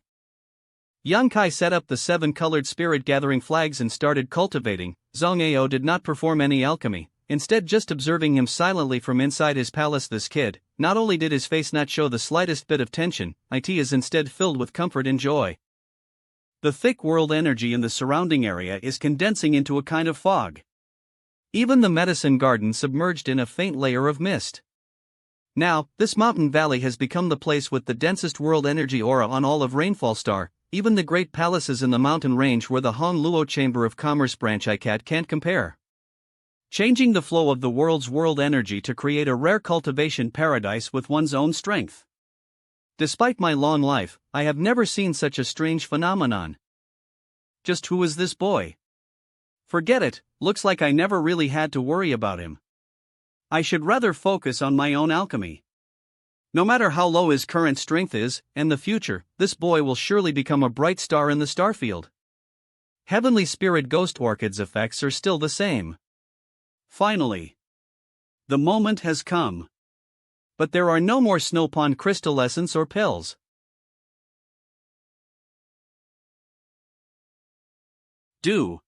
Yang Kai set up the 7 colored spirit gathering flags and started cultivating. Zhang Ao did not perform any alchemy, instead just observing him silently from inside his palace. This kid, not only did his face not show the slightest bit of tension, it is instead filled with comfort and joy. The thick world energy in the surrounding area is condensing into a kind of fog. Even the medicine garden submerged in a faint layer of mist. Now, this mountain valley has become the place with the densest world energy aura on all of Rainfall Star. Even the great palaces in the mountain range where the Hong Luo Chamber of Commerce branch ICAT can't compare. Changing the flow of the world's world energy to create a rare cultivation paradise with one's own strength. Despite my long life, I have never seen such a strange phenomenon. Just who is this boy? Forget it, looks like I never really had to worry about him. I should rather focus on my own alchemy. No matter how low his current strength is, in the future, this boy will surely become a bright star in the starfield. Heavenly Spirit Ghost Orchid's effects are still the same. Finally, the moment has come. But there are no more Snow Pond Crystal Essence or pills. Do.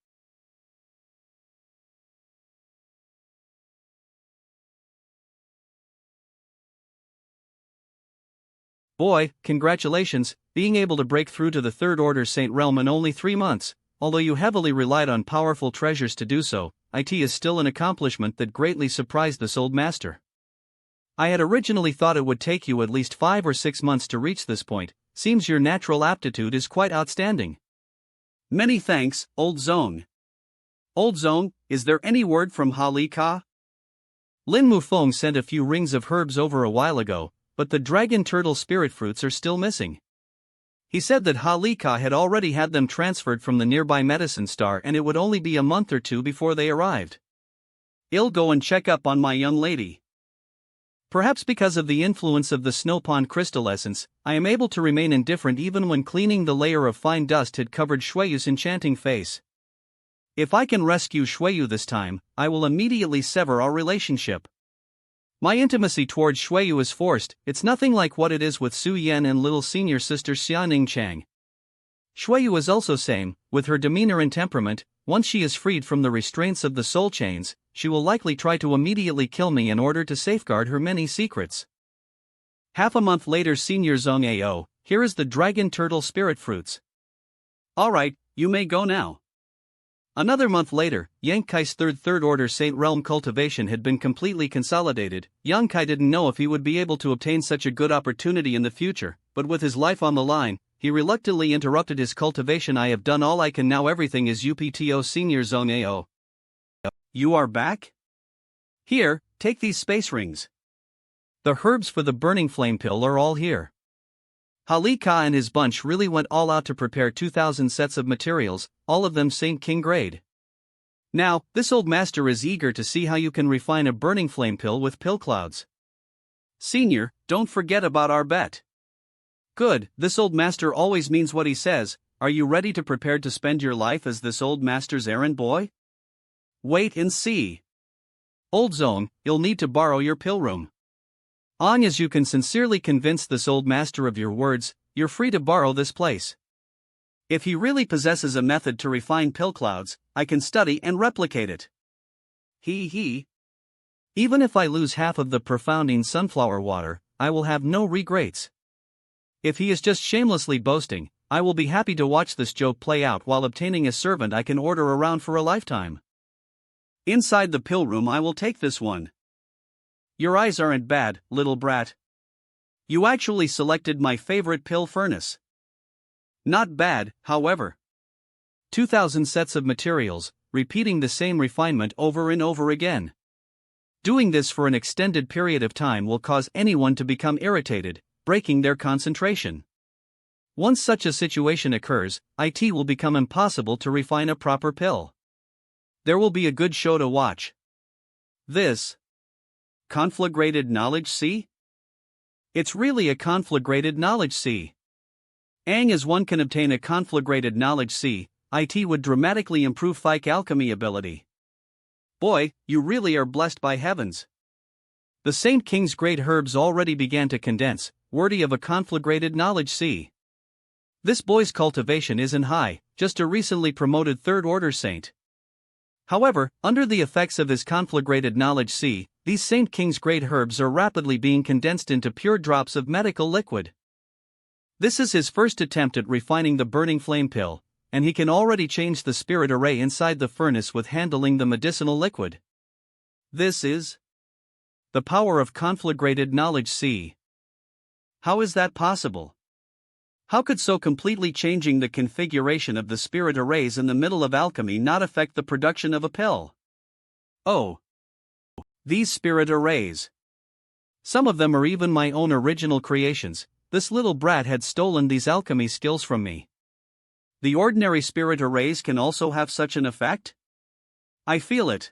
Boy, congratulations, being able to break through to the Third Order Saint Realm in only 3 months. Although you heavily relied on powerful treasures to do so, it is still an accomplishment that greatly surprised this old master. I had originally thought it would take you at least 5 or 6 months to reach this point. Seems your natural aptitude is quite outstanding. Many thanks, Old Zong. Old Zong, is there any word from Halika? Lin Mufeng sent a few rings of herbs over a while ago, but the dragon turtle spirit fruits are still missing. He said that Halika had already had them transferred from the nearby medicine star and it would only be a month or 2 before they arrived. I'll go and check up on my young lady. Perhaps because of the influence of the Snow Pond Crystal Essence, I am able to remain indifferent even when cleaning the layer of fine dust had covered Shueyu's enchanting face. If I can rescue Shueyu this time, I will immediately sever our relationship. My intimacy towards Shueyu is forced, it's nothing like what it is with Su Yan and little senior sister Xianing Chang. Shuiyu is also same, with her demeanor and temperament. Once she is freed from the restraints of the soul chains, she will likely try to immediately kill me in order to safeguard her many secrets. Half a month later, Senior Zong Ao, here is the dragon turtle spirit fruits. Alright, you may go now. Another month later, Yang Kai's third order Saint Realm cultivation had been completely consolidated. Yang Kai didn't know if he would be able to obtain such a good opportunity in the future, but with his life on the line, he reluctantly interrupted his cultivation. I have done all I can now, everything is UPTO. Senior Zone AO. You are back? Here, take these space rings. The herbs for the burning flame pill are all here. Ali Ka and his bunch really went all out to prepare 2,000 sets of materials, all of them Saint King grade. Now, this old master is eager to see how you can refine a burning flame pill with pill clouds. Senior, don't forget about our bet. Good, this old master always means what he says. Are you ready to prepare to spend your life as this old master's errand boy? Wait and see. Old Zone, you'll need to borrow your pill room. Long as you can sincerely convince this old master of your words, you're free to borrow this place. If he really possesses a method to refine pill clouds, I can study and replicate it. Even if I lose half of the profounding sunflower water, I will have no regrets. If he is just shamelessly boasting, I will be happy to watch this joke play out while obtaining a servant I can order around for a lifetime. Inside the pill room I will take this one. Your eyes aren't bad, little brat. You actually selected my favorite pill furnace. Not bad, however. 2,000 sets of materials, repeating the same refinement over and over again. Doing this for an extended period of time will cause anyone to become irritated, breaking their concentration. Once such a situation occurs, it will become impossible to refine a proper pill. There will be a good show to watch. This conflagrated knowledge sea? It's really a conflagrated knowledge sea. As one can obtain a conflagrated knowledge sea, it would dramatically improve Fike alchemy ability. Boy, you really are blessed by heavens. The Saint King's great herbs already began to condense, worthy of a conflagrated knowledge sea. This boy's cultivation isn't high, just a recently promoted third order saint. However, under the effects of his conflagrated knowledge sea, these Saint King's great herbs are rapidly being condensed into pure drops of medical liquid. This is his first attempt at refining the burning flame pill, and he can already change the spirit array inside the furnace with handling the medicinal liquid. This is the power of conflagrated knowledge sea. How is that possible? How could so completely changing the configuration of the spirit arrays in the middle of alchemy not affect the production of a pill? Oh. These spirit arrays. Some of them are even my own original creations. This little brat had stolen these alchemy skills from me. The ordinary spirit arrays can also have such an effect? I feel it.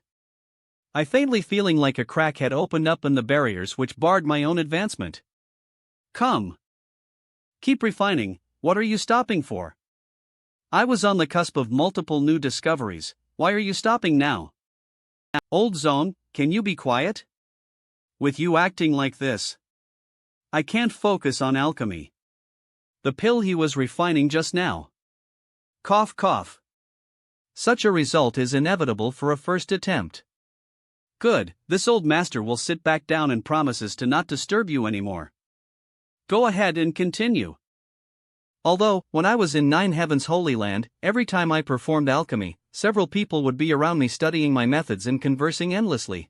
I faintly feeling like a crack had opened up in the barriers which barred my own advancement. Come. Keep refining, what are you stopping for? I was on the cusp of multiple new discoveries, why are you stopping now? Old Zone, can you be quiet? With you acting like this, I can't focus on alchemy. The pill he was refining just now. Cough cough. Such a result is inevitable for a first attempt. Good, this old master will sit back down and promises to not disturb you anymore. Go ahead and continue. Although, when I was in Nine Heavens Holy Land, every time I performed alchemy, several people would be around me studying my methods and conversing endlessly.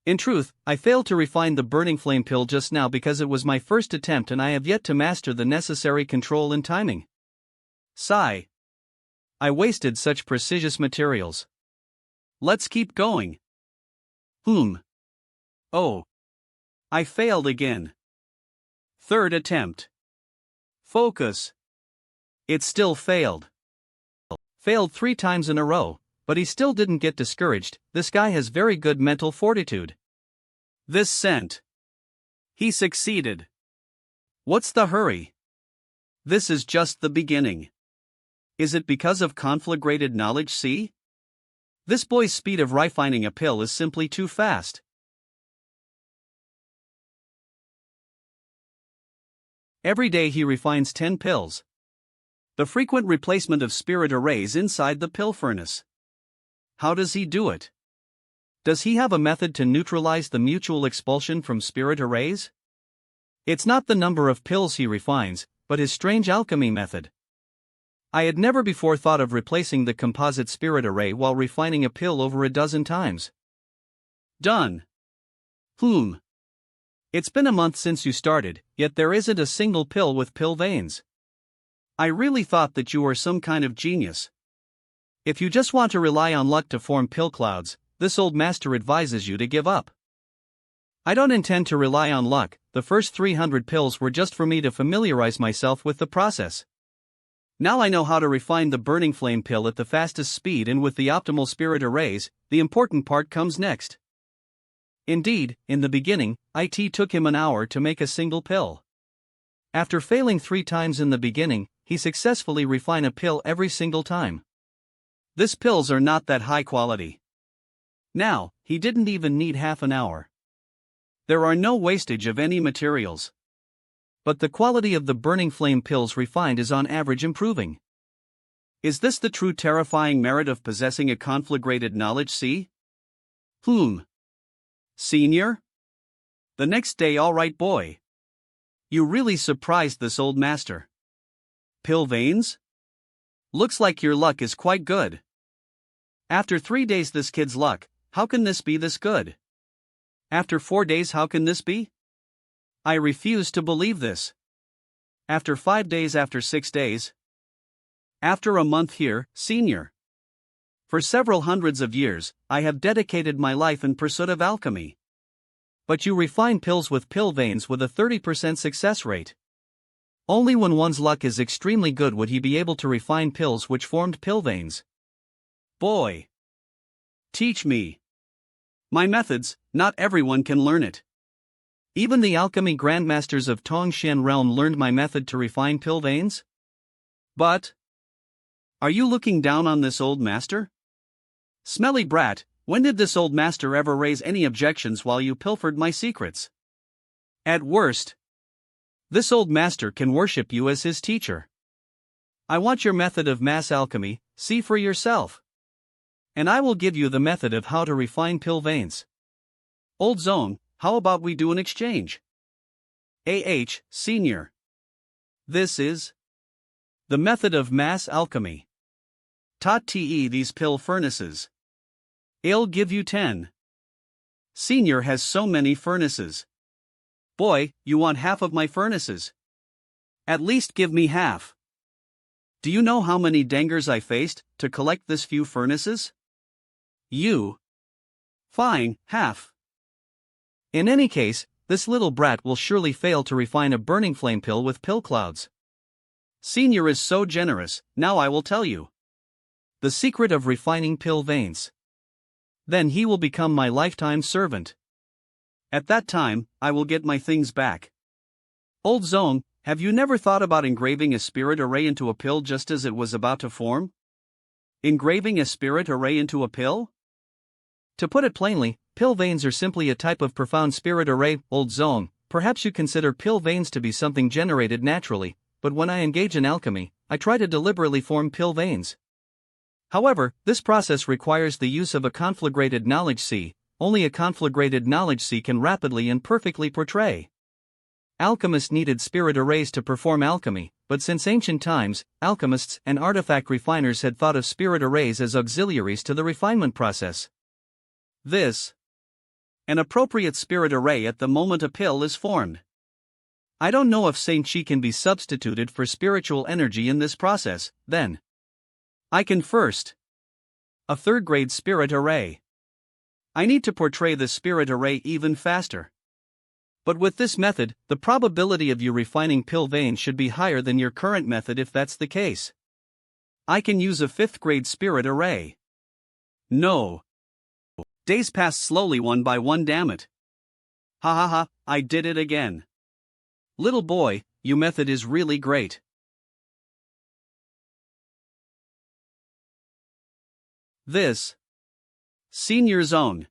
In truth, I failed to refine the burning flame pill just now because it was my first attempt and I have yet to master the necessary control and timing. Sigh. I wasted such precious materials. Let's keep going. Oh. I failed again. Third attempt. Focus. It still failed. Failed 3 times in a row, but he still didn't get discouraged. This guy has very good mental fortitude. This scent. He succeeded. What's the hurry? This is just the beginning. Is it because of conflagrated knowledge see? This boy's speed of refining a pill is simply too fast. Every day he refines 10 pills. The frequent replacement of spirit arrays inside the pill furnace. How does he do it? Does he have a method to neutralize the mutual expulsion from spirit arrays? It's not the number of pills he refines, but his strange alchemy method. I had never before thought of replacing the composite spirit array while refining a pill over a dozen times. Done. It's been a month since you started, yet there isn't a single pill with pill veins. I really thought that you were some kind of genius. If you just want to rely on luck to form pill clouds, this old master advises you to give up. I don't intend to rely on luck. The first 300 pills were just for me to familiarize myself with the process. Now I know how to refine the burning flame pill at the fastest speed and with the optimal spirit arrays. The important part comes next. Indeed, in the beginning, it took him an hour to make a single pill. After failing 3 times in the beginning, he successfully refined a pill every single time. These pills are not that high quality. Now, he didn't even need half an hour. There are no wastage of any materials. But the quality of the burning flame pills refined is on average improving. Is this the true terrifying merit of possessing a conflagrated knowledge? See? Senior? The next day, all right, boy. You really surprised this old master. Pill veins? Looks like your luck is quite good. After 3 days, this kid's luck, how can this be this good? After 4 days, how can this be? I refuse to believe this. After 5 days, after 6 days. After a month here, senior. For several hundreds of years, I have dedicated my life in pursuit of alchemy. But you refine pills with pill veins with a 30% success rate. Only when one's luck is extremely good would he be able to refine pills which formed pill veins. Boy. Teach me. My methods, not everyone can learn it. Even the alchemy grandmasters of Tongshan realm learned my method to refine pill veins? But are you looking down on this old master? Smelly brat, when did this old master ever raise any objections while you pilfered my secrets? At worst, this old master can worship you as his teacher. I want your method of mass alchemy, see for yourself. And I will give you the method of how to refine pill veins. Old Zone, how about we do an exchange? Senior. This is the method of mass alchemy. Te these pill furnaces. I'll give you 10. Senior has so many furnaces. Boy, you want half of my furnaces. At least give me half. Do you know how many dangers I faced to collect this few furnaces? Fine, half. In any case, this little brat will surely fail to refine a burning flame pill with pill clouds. Senior is so generous, now I will tell you. The secret of refining pill veins. Then he will become my lifetime servant. At that time, I will get my things back. Old Zone, have you never thought about engraving a spirit array into a pill just as it was about to form? Engraving a spirit array into a pill? To put it plainly, pill veins are simply a type of profound spirit array. Old Zone, perhaps you consider pill veins to be something generated naturally, but when I engage in alchemy, I try to deliberately form pill veins. However, this process requires the use of a conflagrated knowledge sea. Only a conflagrated knowledge sea can rapidly and perfectly portray. Alchemists needed spirit arrays to perform alchemy, but since ancient times, alchemists and artifact refiners had thought of spirit arrays as auxiliaries to the refinement process. An appropriate spirit array at the moment a pill is formed. I don't know if Saint Chi can be substituted for spiritual energy in this process, then. I can first. A third-grade spirit array. I need to portray the spirit array even faster. But with this method, the probability of you refining pill veins should be higher than your current method if that's the case. I can use a 5th-grade spirit array. No. Days pass slowly one by one, damn it. I did it again. Little boy, your method is really great. Senior Zone.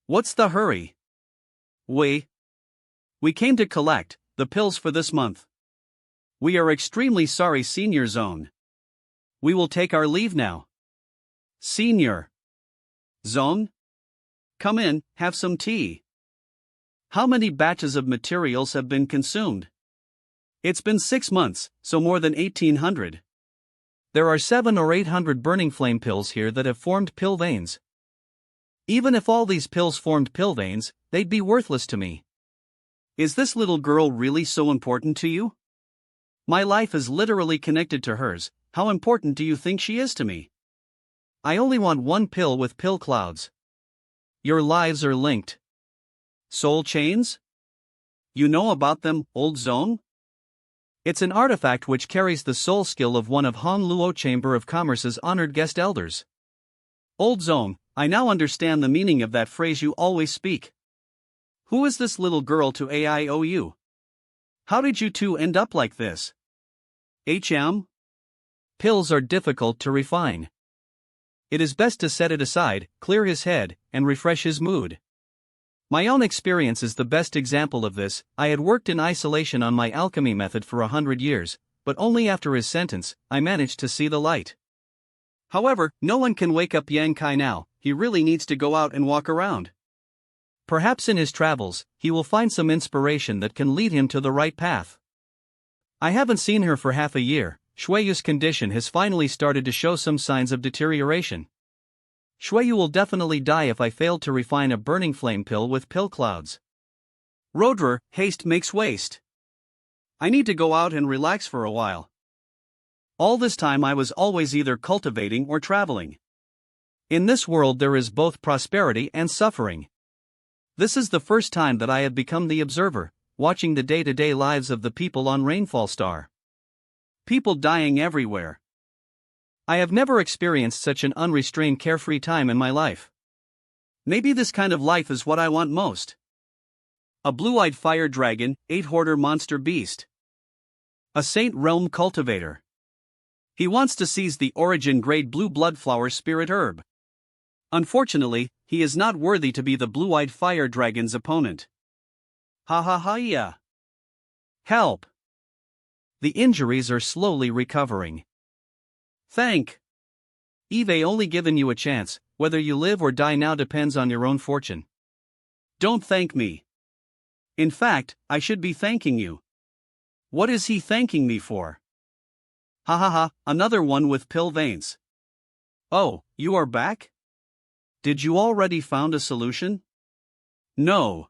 What's the hurry? We came to collect the pills for this month. We are extremely sorry, Senior Zone. We will take our leave now. Senior Zone? Come in, have some tea. How many batches of materials have been consumed? It's been 6 months, so more than 1800. There are 700 or 800 burning flame pills here that have formed pill veins. Even if all these pills formed pill veins, they'd be worthless to me. Is this little girl really so important to you? My life is literally connected to hers. How important do you think she is to me? I only want one pill with pill clouds. Your lives are linked. Soul chains? You know about them, Old Zone? It's an artifact which carries the soul skill of one of Han Luo Chamber of Commerce's honored guest elders. Old Zone, I now understand the meaning of that phrase you always speak. Who is this little girl to AIOU? How did you two end up like this? Pills are difficult to refine. It is best to set it aside, clear his head, and refresh his mood. My own experience is the best example of this. I had worked in isolation on my alchemy method for 100 years, but only after his sentence, I managed to see the light. However, no one can wake up Yang Kai now. He really needs to go out and walk around. Perhaps in his travels, he will find some inspiration that can lead him to the right path. I haven't seen her for half a year. Shueyu's condition has finally started to show some signs of deterioration. Shueyu will definitely die if I fail to refine a burning flame pill with pill clouds. Roadrunner, haste makes waste. I need to go out and relax for a while. All this time I was always either cultivating or traveling. In this world there is both prosperity and suffering. This is the first time that I have become the observer, watching the day-to-day lives of the people on Rainfall Star. People dying everywhere. I have never experienced such an unrestrained carefree time in my life. Maybe this kind of life is what I want most. A blue-eyed fire dragon, 8-hoarder monster beast. A Saint Realm cultivator. He wants to seize the origin grade blue bloodflower spirit herb. Unfortunately, he is not worthy to be the blue-eyed fire dragon's opponent. Ha ha ha yeah. Help. The injuries are slowly recovering. Thank Eve only given you a chance. Whether you live or die now depends on your own fortune. Don't thank me. In fact, I should be thanking you. What is he thanking me for? Ha ha ha, another one with pill veins. Oh, you are back? Did you already found a solution? No.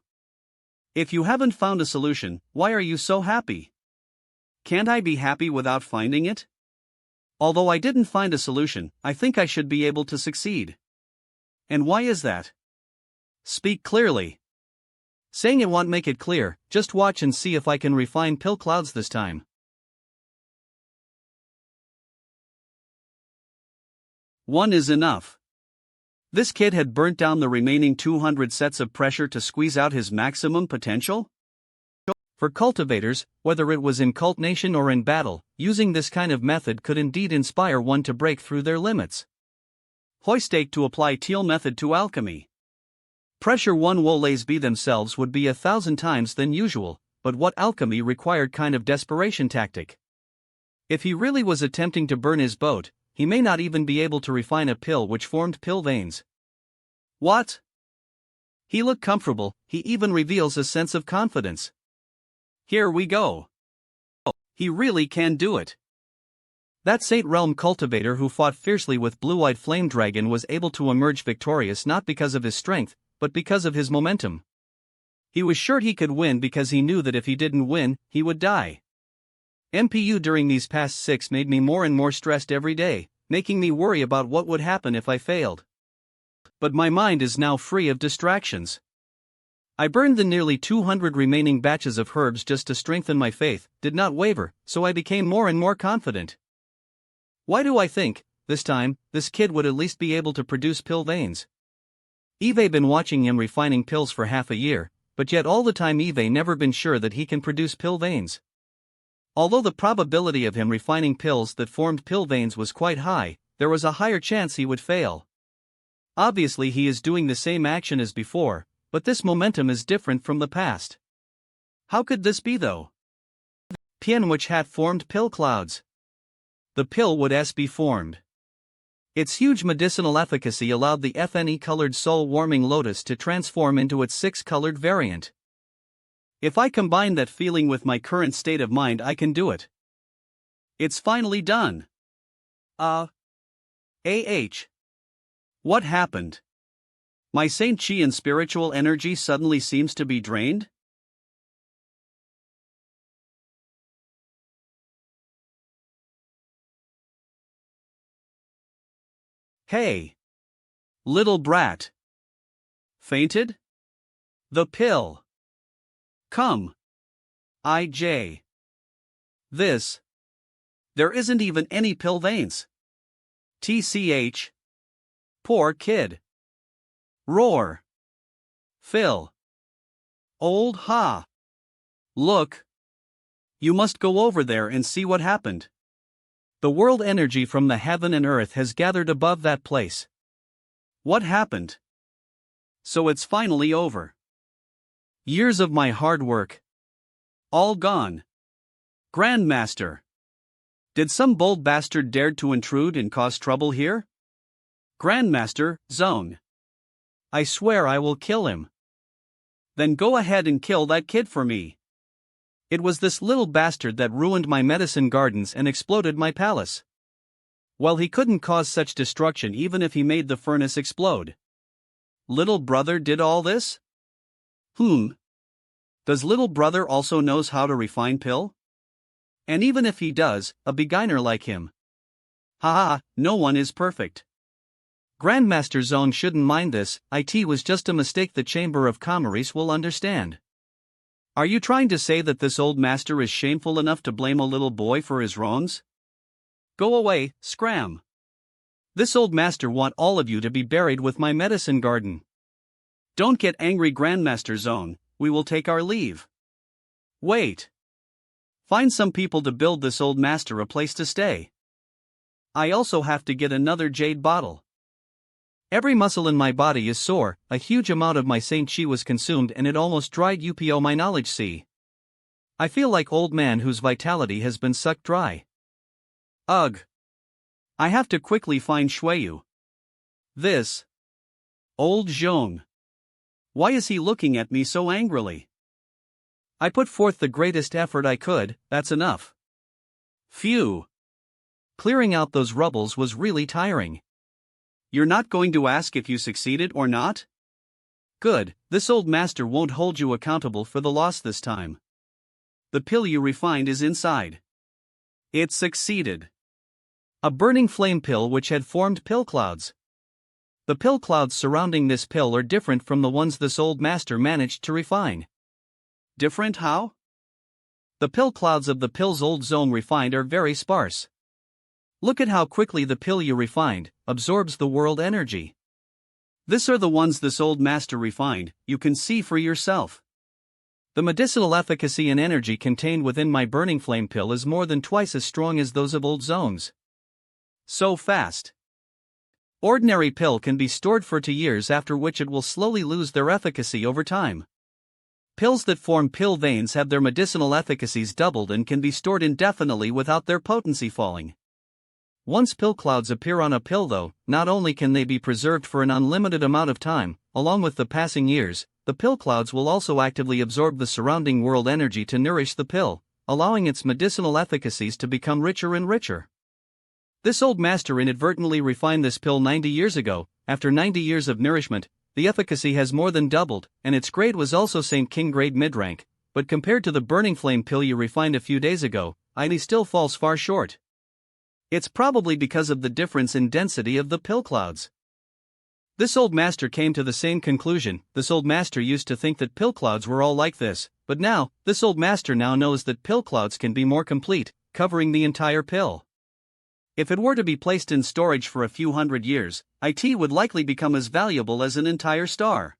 If you haven't found a solution, why are you so happy? Can't I be happy without finding it? Although I didn't find a solution, I think I should be able to succeed. And why is that? Speak clearly. Saying it won't make it clear. Just watch and see if I can refine pill clouds this time. One is enough. This kid had burnt down the remaining 200 sets of pressure to squeeze out his maximum potential? For cultivators, whether it was in Cult Nation or in battle, using this kind of method could indeed inspire one to break through their limits. Hoistake to apply Teal method to alchemy. Pressure one woles be themselves would be 1,000 times than usual, but what alchemy required kind of desperation tactic. If he really was attempting to burn his boat, he may not even be able to refine a pill which formed pill veins. What? He looked comfortable, he even reveals a sense of confidence. Here we go. Oh, he really can do it. That Saint Realm cultivator who fought fiercely with Blue-Eyed Flame Dragon was able to emerge victorious not because of his strength, but because of his momentum. He was sure he could win because he knew that if he didn't win, he would die. MPU during these past 6 made me more and more stressed every day, making me worry about what would happen if I failed. But my mind is now free of distractions. I burned the nearly 200 remaining batches of herbs just to strengthen my faith, did not waver, so I became more and more confident. Why do I think, this time, this kid would at least be able to produce pill veins? Eve been watching him refining pills for half a year, but yet all the time Eve never been sure that he can produce pill veins. Although the probability of him refining pills that formed pill veins was quite high, there was a higher chance he would fail. Obviously he is doing the same action as before, but this momentum is different from the past. How could this be though? Pian which had formed pill clouds. The pill would be formed. Its huge medicinal efficacy allowed the FNE-colored soul-warming lotus to transform into its 6-colored variant. If I combine that feeling with my current state of mind, I can do it. It's finally done. What happened? My Saint Chi and spiritual energy suddenly seems to be drained? Hey! Little brat! Fainted? The pill! Come! IJ! This! There isn't even any pill veins! TCH! Poor kid! Roar! Phil! Old ha! Look! You must go over there and see what happened. The world energy from the heaven and earth has gathered above that place. What happened? So it's finally over. Years of my hard work. All gone. Grandmaster. Did some bold bastard dare to intrude and cause trouble here? Grandmaster, zone. I swear I will kill him. Then go ahead and kill that kid for me. It was this little bastard that ruined my medicine gardens and exploded my palace. Well, he couldn't cause such destruction even if he made the furnace explode. Little brother did all this? Does little brother also knows how to refine pill? And even if he does, a beginner like him. Haha, no one is perfect. Grandmaster Zone shouldn't mind this, it was just a mistake the Chamber of Commerce will understand. Are you trying to say that this old master is shameful enough to blame a little boy for his wrongs? Go away, scram. This old master want all of you to be buried with my medicine garden. Don't get angry, Grandmaster Zone, we will take our leave. Wait. Find some people to build this old master a place to stay. I also have to get another jade bottle. Every muscle in my body is sore, a huge amount of my Saint Chi was consumed and it almost dried UPO my knowledge see. I feel like old man whose vitality has been sucked dry. Ugh. I have to quickly find Shueyu. This. Old Zhong. Why is he looking at me so angrily? I put forth the greatest effort I could, that's enough. Phew. Clearing out those rubbles was really tiring. You're not going to ask if you succeeded or not? Good, this old master won't hold you accountable for the loss this time. The pill you refined is inside. It succeeded. A burning flame pill which had formed pill clouds. The pill clouds surrounding this pill are different from the ones this old master managed to refine. Different how? The pill clouds of the pills old zone refined are very sparse. Look at how quickly the pill you refined absorbs the world energy. These are the ones this old master refined, you can see for yourself. The medicinal efficacy and energy contained within my burning flame pill is more than twice as strong as those of old zones. So fast. Ordinary pill can be stored for 2 years, after which it will slowly lose their efficacy over time. Pills that form pill veins have their medicinal efficacies doubled and can be stored indefinitely without their potency falling. Once pill clouds appear on a pill though, not only can they be preserved for an unlimited amount of time, along with the passing years, the pill clouds will also actively absorb the surrounding world energy to nourish the pill, allowing its medicinal efficacies to become richer and richer. This old master inadvertently refined this pill 90 years ago. After 90 years of nourishment, the efficacy has more than doubled, and its grade was also Saint King grade mid-rank, but compared to the burning flame pill you refined a few days ago, it still falls far short. It's probably because of the difference in density of the pill clouds. This old master came to the same conclusion. This old master used to think that pill clouds were all like this, but now, this old master now knows that pill clouds can be more complete, covering the entire pill. If it were to be placed in storage for a few hundred years, it would likely become as valuable as an entire star.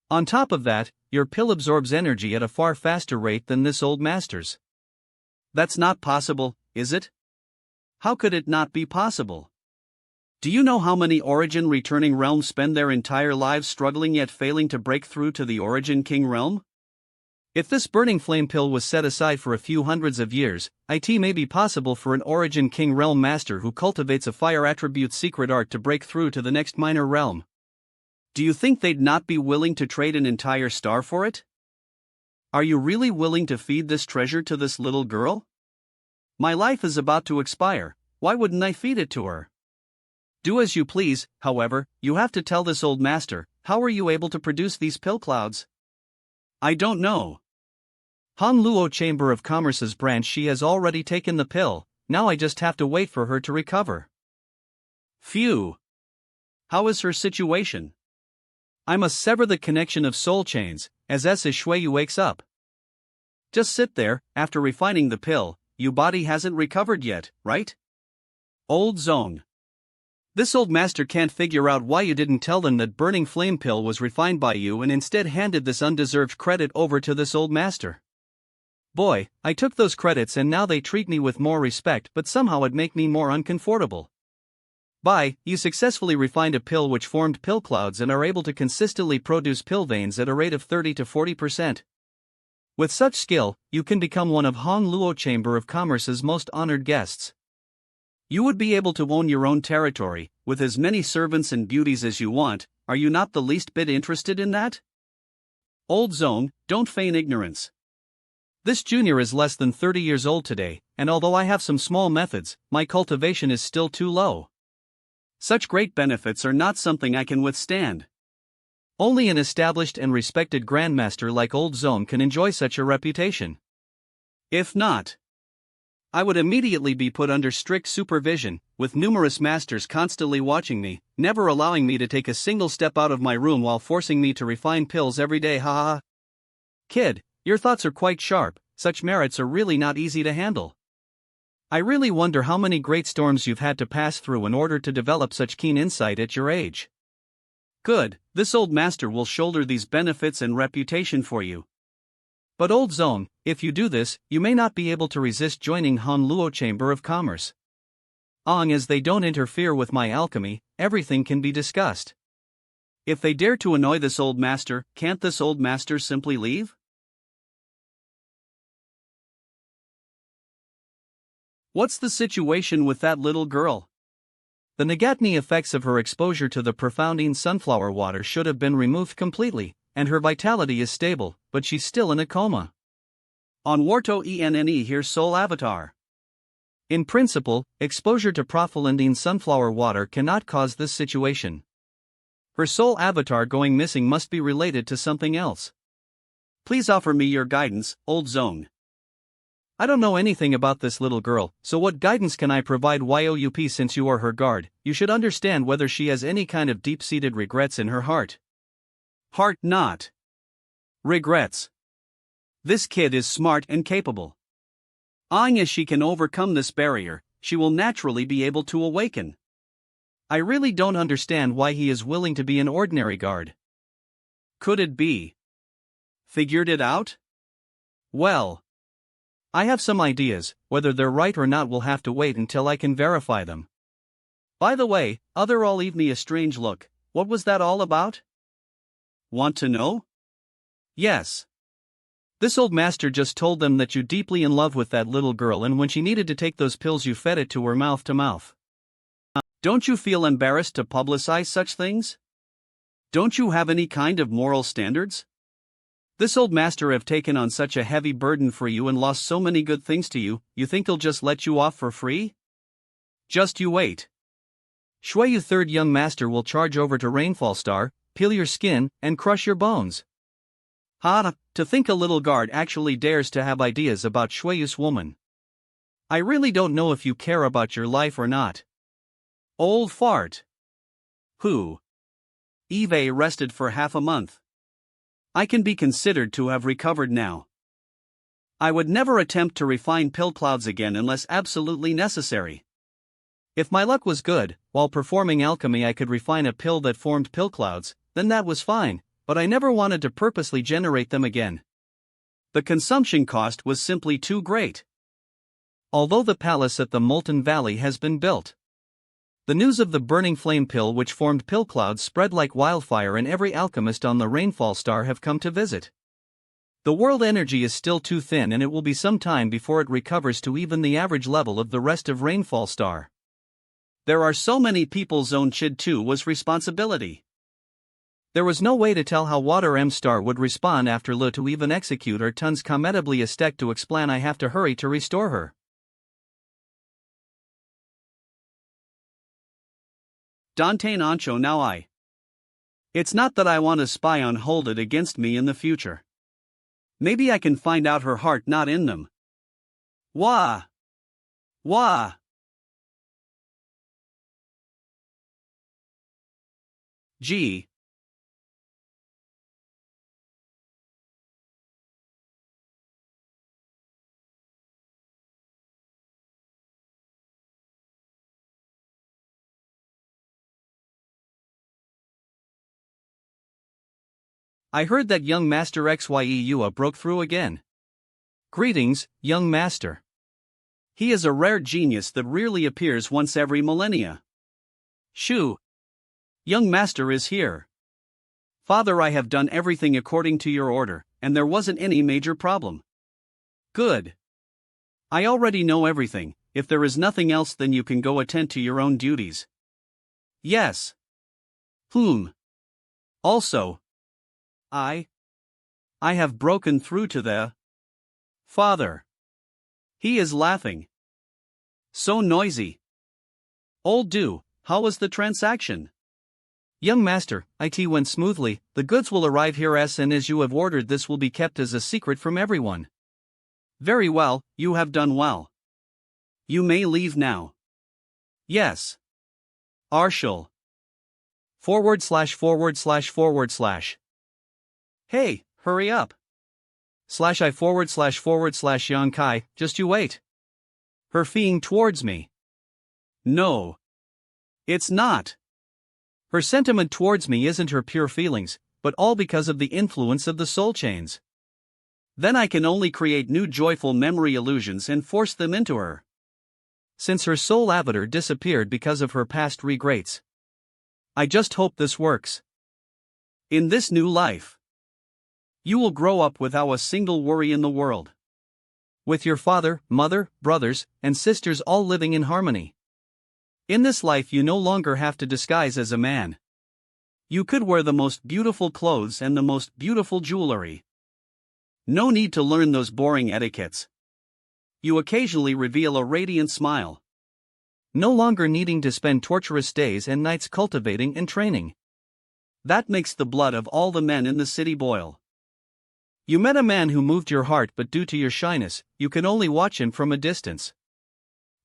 On top of that, your pill absorbs energy at a far faster rate than this old master's. That's not possible, is it? How could it not be possible? Do you know how many Origin returning realms spend their entire lives struggling yet failing to break through to the Origin King realm? If this burning flame pill was set aside for a few hundreds of years, it may be possible for an Origin King realm master who cultivates a fire attribute secret art to break through to the next minor realm. Do you think they'd not be willing to trade an entire star for it? Are you really willing to feed this treasure to this little girl? My life is about to expire, why wouldn't I feed it to her? Do as you please, however, you have to tell this old master, how are you able to produce these pill clouds? I don't know. Han Luo Chamber of Commerce's branch, she has already taken the pill, now I just have to wait for her to recover. Phew. How is her situation? I must sever the connection of soul chains, as Shuiyu wakes up. Just sit there, after refining the pill, your body hasn't recovered yet, right? Old Zong. This old master can't figure out why you didn't tell them that burning flame pill was refined by you and instead handed this undeserved credit over to this old master. Boy, I took those credits and now they treat me with more respect, but somehow it make me more uncomfortable. You successfully refined a pill which formed pill clouds and are able to consistently produce pill veins at a rate of 30 to 40%. With such skill, you can become one of Han Luo Chamber of Commerce's most honored guests. You would be able to own your own territory, with as many servants and beauties as you want. Are you not the least bit interested in that? Old Zong, don't feign ignorance. This junior is less than 30 years old today, and although I have some small methods, my cultivation is still too low. Such great benefits are not something I can withstand. Only an established and respected grandmaster like Old Zong can enjoy such a reputation. If not, I would immediately be put under strict supervision, with numerous masters constantly watching me, never allowing me to take a single step out of my room while forcing me to refine pills every day. Ha ha. Kid, your thoughts are quite sharp, such merits are really not easy to handle. I really wonder how many great storms you've had to pass through in order to develop such keen insight at your age. Good, this old master will shoulder these benefits and reputation for you. But Old Zong, if you do this, you may not be able to resist joining Han Luo Chamber of Commerce. As they don't interfere with my alchemy, everything can be discussed. If they dare to annoy this old master, can't this old master simply leave? What's the situation with that little girl? The negative effects of her exposure to the profounding sunflower water should have been removed completely, and her vitality is stable, but she's still in a coma. On Warto ENNE here Soul Avatar. In principle, exposure to profilandine sunflower water cannot cause this situation. Her soul avatar going missing must be related to something else. Please offer me your guidance, Old Zong. I don't know anything about this little girl, so what guidance can I provide YOUP? Since you are her guard, you should understand whether she has any kind of deep-seated regrets in her heart. Heart not. Regrets. This kid is smart and capable. As she can overcome this barrier, she will naturally be able to awaken. I really don't understand why he is willing to be an ordinary guard. Could it be? Figured it out? Well, I have some ideas, whether they're right or not we'll have to wait until I can verify them. By the way, other all leave me a strange look, what was that all about? Want to know? Yes. This old master just told them that you're deeply in love with that little girl, and when she needed to take those pills you fed it to her mouth to mouth. Don't you feel embarrassed to publicize such things? Don't you have any kind of moral standards? This old master have taken on such a heavy burden for you and lost so many good things to you, you think he'll just let you off for free? Just you wait. Shuiyu third young master will charge over to Rainfall Star, peel your skin, and crush your bones. To think a little guard actually dares to have ideas about Shuiyu's woman. I really don't know if you care about your life or not. Old fart. Who? Eve rested for half a month. I can be considered to have recovered now. I would never attempt to refine pill clouds again unless absolutely necessary. If my luck was good, while performing alchemy I could refine a pill that formed pill clouds, then that was fine, but I never wanted to purposely generate them again. The consumption cost was simply too great. Although the palace at the Molten Valley has been built, the news of the burning flame pill which formed pill clouds spread like wildfire, and every alchemist on the Rainfall Star have come to visit. The world energy is still too thin and it will be some time before it recovers to even the average level of the rest of Rainfall Star. There are so many people Zone Chid 2 was responsibility. There was no way to tell how Water M Star would respond after Le to even execute or tons commendably a stek to explain I have to hurry to restore her. Dantain Ancho now I. It's not that I want to spy on hold it against me in the future. Maybe I can find out her heart not in them. Wah! Wah! G. I heard that young Master Xyua broke through again. Greetings, young master. He is a rare genius that rarely appears once every millennia. Shoo! Young master is here. Father, I have done everything according to your order, and there wasn't any major problem. Good. I already know everything. If there is nothing else, then you can go attend to your own duties. Yes. Also, I have broken through to the father. He is laughing. So noisy. Old Do, how was the transaction? Young master, it went smoothly. The goods will arrive here as soon as you have ordered. This will be kept as a secret from everyone. Very well, you have done well. You may leave now. Yes. Arshal. // Hey, hurry up. /I / Yonkai, just you wait. Her feeing towards me. No. It's not. Her sentiment towards me isn't her pure feelings, but all because of the influence of the soul chains. Then I can only create new joyful memory illusions and force them into her. Since her soul avatar disappeared because of her past regrets. I just hope this works. In this new life, you will grow up without a single worry in the world. With your father, mother, brothers, and sisters all living in harmony. In this life you no longer have to disguise as a man. You could wear the most beautiful clothes and the most beautiful jewelry. No need to learn those boring etiquettes. You occasionally reveal a radiant smile. No longer needing to spend torturous days and nights cultivating and training. That makes the blood of all the men in the city boil. You met a man who moved your heart, but due to your shyness, you can only watch him from a distance.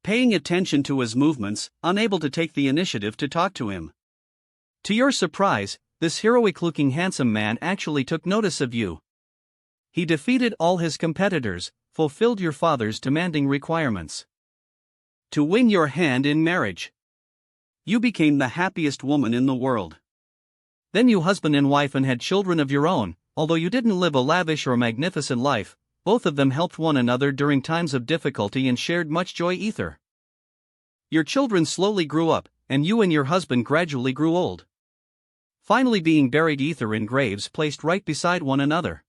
Paying attention to his movements, unable to take the initiative to talk to him. To your surprise, this heroic-looking handsome man actually took notice of you. He defeated all his competitors, fulfilled your father's demanding requirements. To win your hand in marriage. You became the happiest woman in the world. Then you husband and wife and had children of your own. Although you didn't live a lavish or magnificent life, both of them helped one another during times of difficulty and shared much joy ether. Your children slowly grew up, and you and your husband gradually grew old. Finally being buried ether in graves placed right beside one another.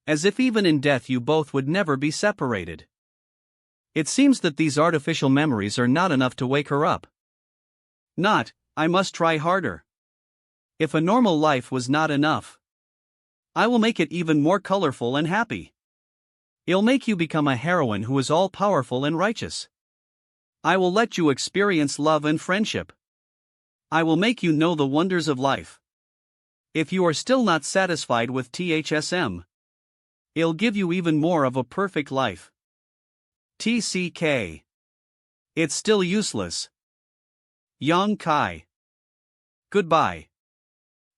As if even in death you both would never be separated. It seems that these artificial memories are not enough to wake her up. Not, I must try harder. If a normal life was not enough, I will make it even more colorful and happy. It'll make you become a heroine who is all-powerful and righteous. I will let you experience love and friendship. I will make you know the wonders of life. If you are still not satisfied with THSM, it'll give you even more of a perfect life. TCK. It's still useless. Yang Kai. Goodbye.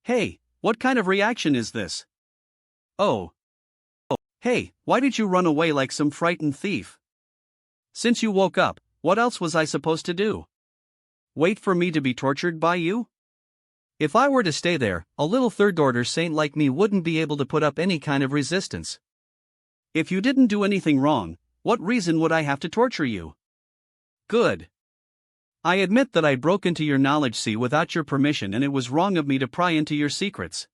Hey, what kind of reaction is this? Oh. Hey, why did you run away like some frightened thief? Since you woke up, what else was I supposed to do? Wait for me to be tortured by you? If I were to stay there, a little third-order saint like me wouldn't be able to put up any kind of resistance. If you didn't do anything wrong, what reason would I have to torture you? Good. I admit that I broke into your knowledge sea without your permission and it was wrong of me to pry into your secrets.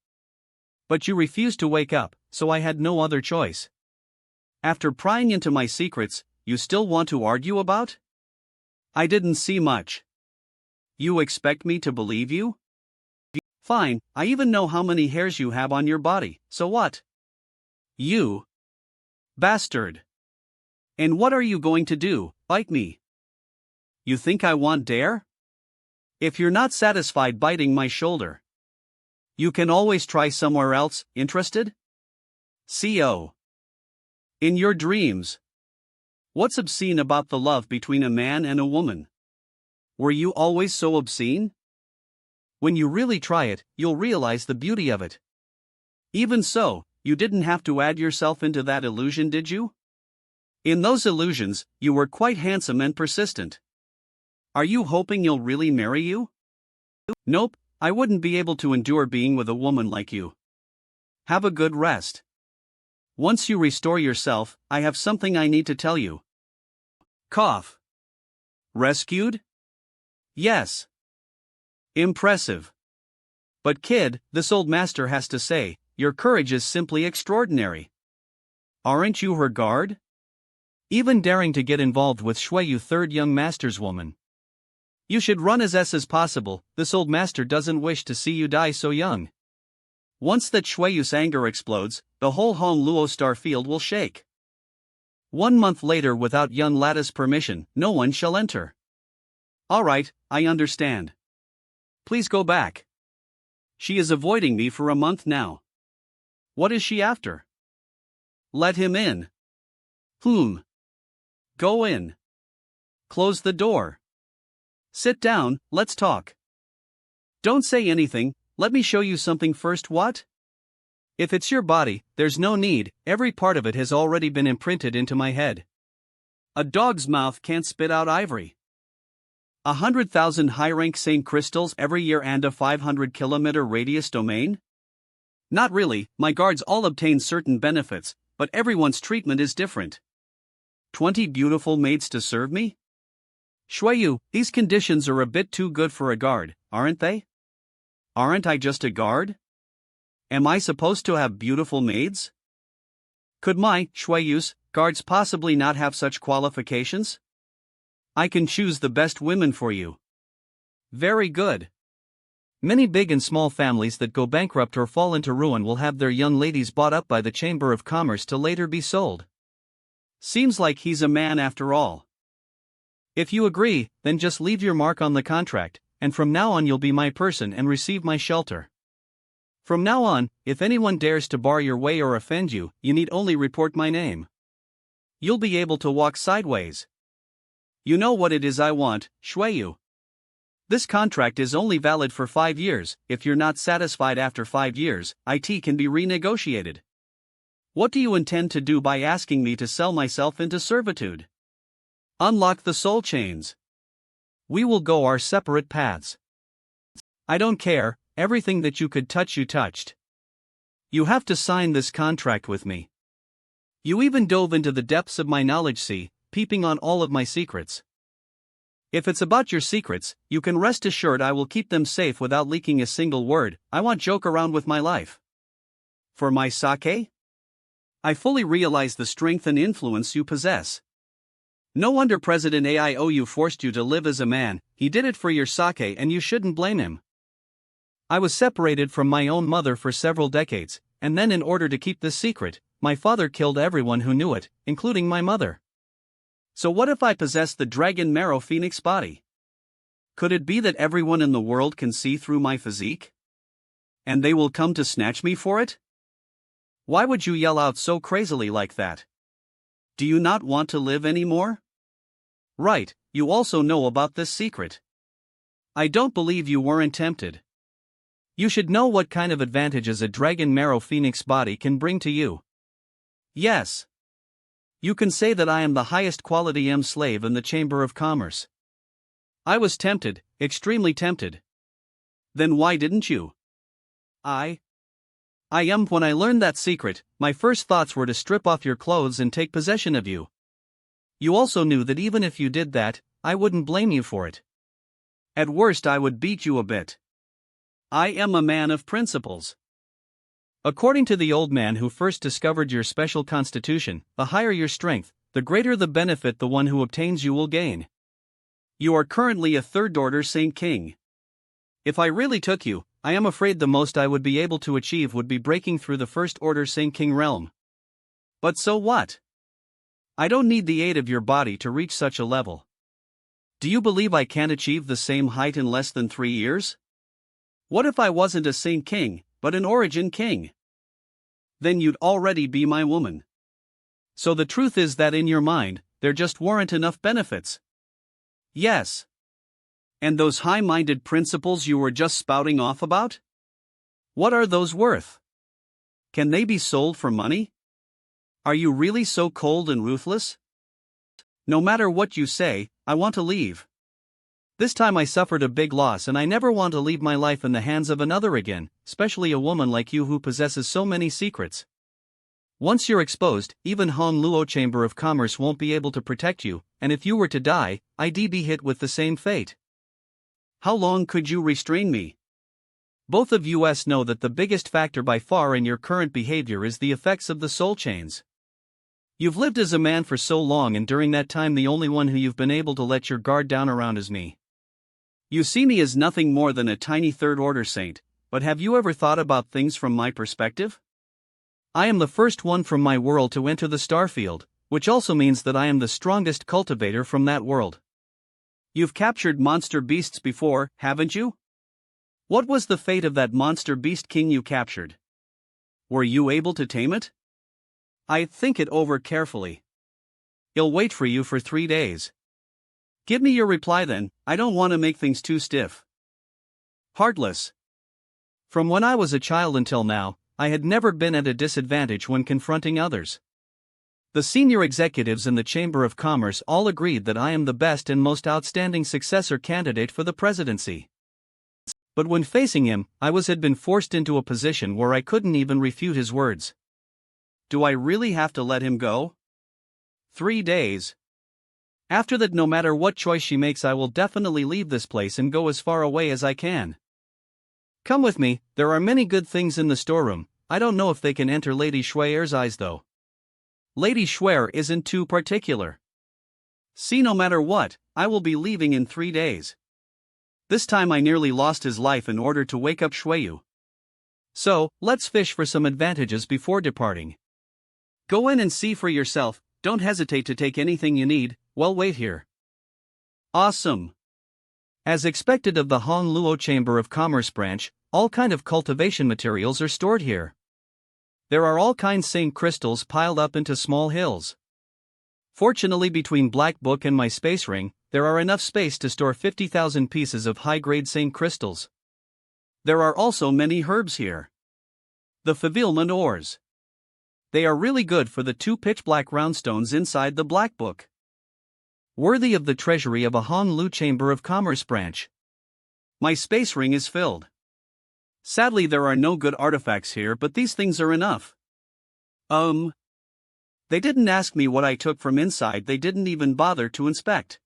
But you refused to wake up, so I had no other choice. After prying into my secrets, you still want to argue about? I didn't see much. You expect me to believe you? Fine, I even know how many hairs you have on your body, so what? You bastard. And what are you going to do, bite me? You think I want dare? If you're not satisfied biting my shoulder, you can always try somewhere else. Interested? CO. In your dreams. What's obscene about the love between a man and a woman? Were you always so obscene? When you really try it, you'll realize the beauty of it. Even so, you didn't have to add yourself into that illusion, did you? In those illusions, you were quite handsome and persistent. Are you hoping you'll really marry you? Nope, I wouldn't be able to endure being with a woman like you. Have a good rest. Once you restore yourself, I have something I need to tell you. Cough. Rescued? Yes. Impressive. But kid, this old master has to say, your courage is simply extraordinary. Aren't you her guard? Even daring to get involved with Shuiyu, third young master's woman. You should run as possible, this old master doesn't wish to see you die so young. Once that Shuiyu's anger explodes, the whole Hong Luo star field will shake. 1 month later, without young Lattice's permission, no one shall enter. Alright, I understand. Please go back. She is avoiding me for a month now. What is she after? Let him in. Go in. Close the door. Sit down, let's talk. Don't say anything, let me show you something first. What? If it's your body, there's no need, every part of it has already been imprinted into my head. A dog's mouth can't spit out ivory. 100,000 high-rank sane crystals every year and a 500-kilometer radius domain? Not really, my guards all obtain certain benefits, but everyone's treatment is different. 20 beautiful maids to serve me? Shuiyu, these conditions are a bit too good for a guard, aren't they? Aren't I just a guard? Am I supposed to have beautiful maids? Could my, Shuiyu's, guards possibly not have such qualifications? I can choose the best women for you. Very good. Many big and small families that go bankrupt or fall into ruin will have their young ladies bought up by the Chamber of Commerce to later be sold. Seems like he's a man after all. If you agree, then just leave your mark on the contract, and from now on you'll be my person and receive my shelter. From now on, if anyone dares to bar your way or offend you, you need only report my name. You'll be able to walk sideways. You know what it is I want, Shuiyu. This contract is only valid for 5 years, if you're not satisfied after 5 years, it can be renegotiated. What do you intend to do by asking me to sell myself into servitude? Unlock the soul chains. We will go our separate paths. I don't care, everything that you could touch you touched. You have to sign this contract with me. You even dove into the depths of my knowledge sea, peeping on all of my secrets. If it's about your secrets, you can rest assured I will keep them safe without leaking a single word. I won't joke around with my life. For my sake? I fully realize the strength and influence you possess. No wonder President Aiou forced you to live as a man, he did it for your sake and you shouldn't blame him. I was separated from my own mother for several decades, and then in order to keep this secret, my father killed everyone who knew it, including my mother. So what if I possess the dragon marrow phoenix body? Could it be that everyone in the world can see through my physique? And they will come to snatch me for it? Why would you yell out so crazily like that? Do you not want to live anymore? Right, you also know about this secret. I don't believe you weren't tempted. You should know what kind of advantages a dragon marrow phoenix body can bring to you. Yes. You can say that I am the highest quality slave in the Chamber of Commerce. I was tempted, extremely tempted. Then why didn't you? When I learned that secret, my first thoughts were to strip off your clothes and take possession of you. You also knew that even if you did that, I wouldn't blame you for it. At worst I would beat you a bit. I am a man of principles. According to the old man who first discovered your special constitution, the higher your strength, the greater the benefit the one who obtains you will gain. You are currently a third-order Saint King. If I really took you, I am afraid the most I would be able to achieve would be breaking through the first-order Saint King realm. But so what? I don't need the aid of your body to reach such a level. Do you believe I can't achieve the same height in less than 3 years? What if I wasn't a Saint King, but an Origin King? Then you'd already be my woman. So the truth is that in your mind, there just weren't enough benefits. Yes. And those high-minded principles you were just spouting off about? What are those worth? Can they be sold for money? Are you really so cold and ruthless? No matter what you say, I want to leave. This time I suffered a big loss and I never want to leave my life in the hands of another again, especially a woman like you who possesses so many secrets. Once you're exposed, even Honluo Chamber of Commerce won't be able to protect you, and if you were to die, I'd be hit with the same fate. How long could you restrain me? Both of us know that the biggest factor by far in your current behavior is the effects of the soul chains. You've lived as a man for so long, and during that time the only one who you've been able to let your guard down around is me. You see me as nothing more than a tiny third-order saint, but have you ever thought about things from my perspective? I am the first one from my world to enter the starfield, which also means that I am the strongest cultivator from that world. You've captured monster beasts before, haven't you? What was the fate of that monster beast king you captured? Were you able to tame it? I think it over carefully. I'll wait for you for 3 days. Give me your reply then, I don't want to make things too stiff. Heartless. From when I was a child until now, I had never been at a disadvantage when confronting others. The senior executives in the Chamber of Commerce all agreed that I am the best and most outstanding successor candidate for the presidency. But when facing him, I had been forced into a position where I couldn't even refute his words. Do I really have to let him go? 3 days. After that, no matter what choice she makes, I will definitely leave this place and go as far away as I can. Come with me, there are many good things in the storeroom. I don't know if they can enter Lady Schweer's eyes though. Lady Schweer isn't too particular. See, no matter what, I will be leaving in 3 days. This time I nearly lost his life in order to wake up Shueyu. So, let's fish for some advantages before departing. Go in and see for yourself, don't hesitate to take anything you need, we'll wait here. Awesome. As expected of the Honluo Chamber of Commerce branch, all kind of cultivation materials are stored here. There are all kinds same crystals piled up into small hills. Fortunately, between Black Book and my space ring, there are enough space to store 50,000 pieces of high-grade same crystals. There are also many herbs here. The Favilman ores. They are really good for the 2 pitch-black roundstones inside the Black Book. Worthy of the treasury of a Honlu Chamber of Commerce branch. My space ring is filled. Sadly, there are no good artifacts here, but these things are enough. They didn't ask me what I took from inside, they didn't even bother to inspect.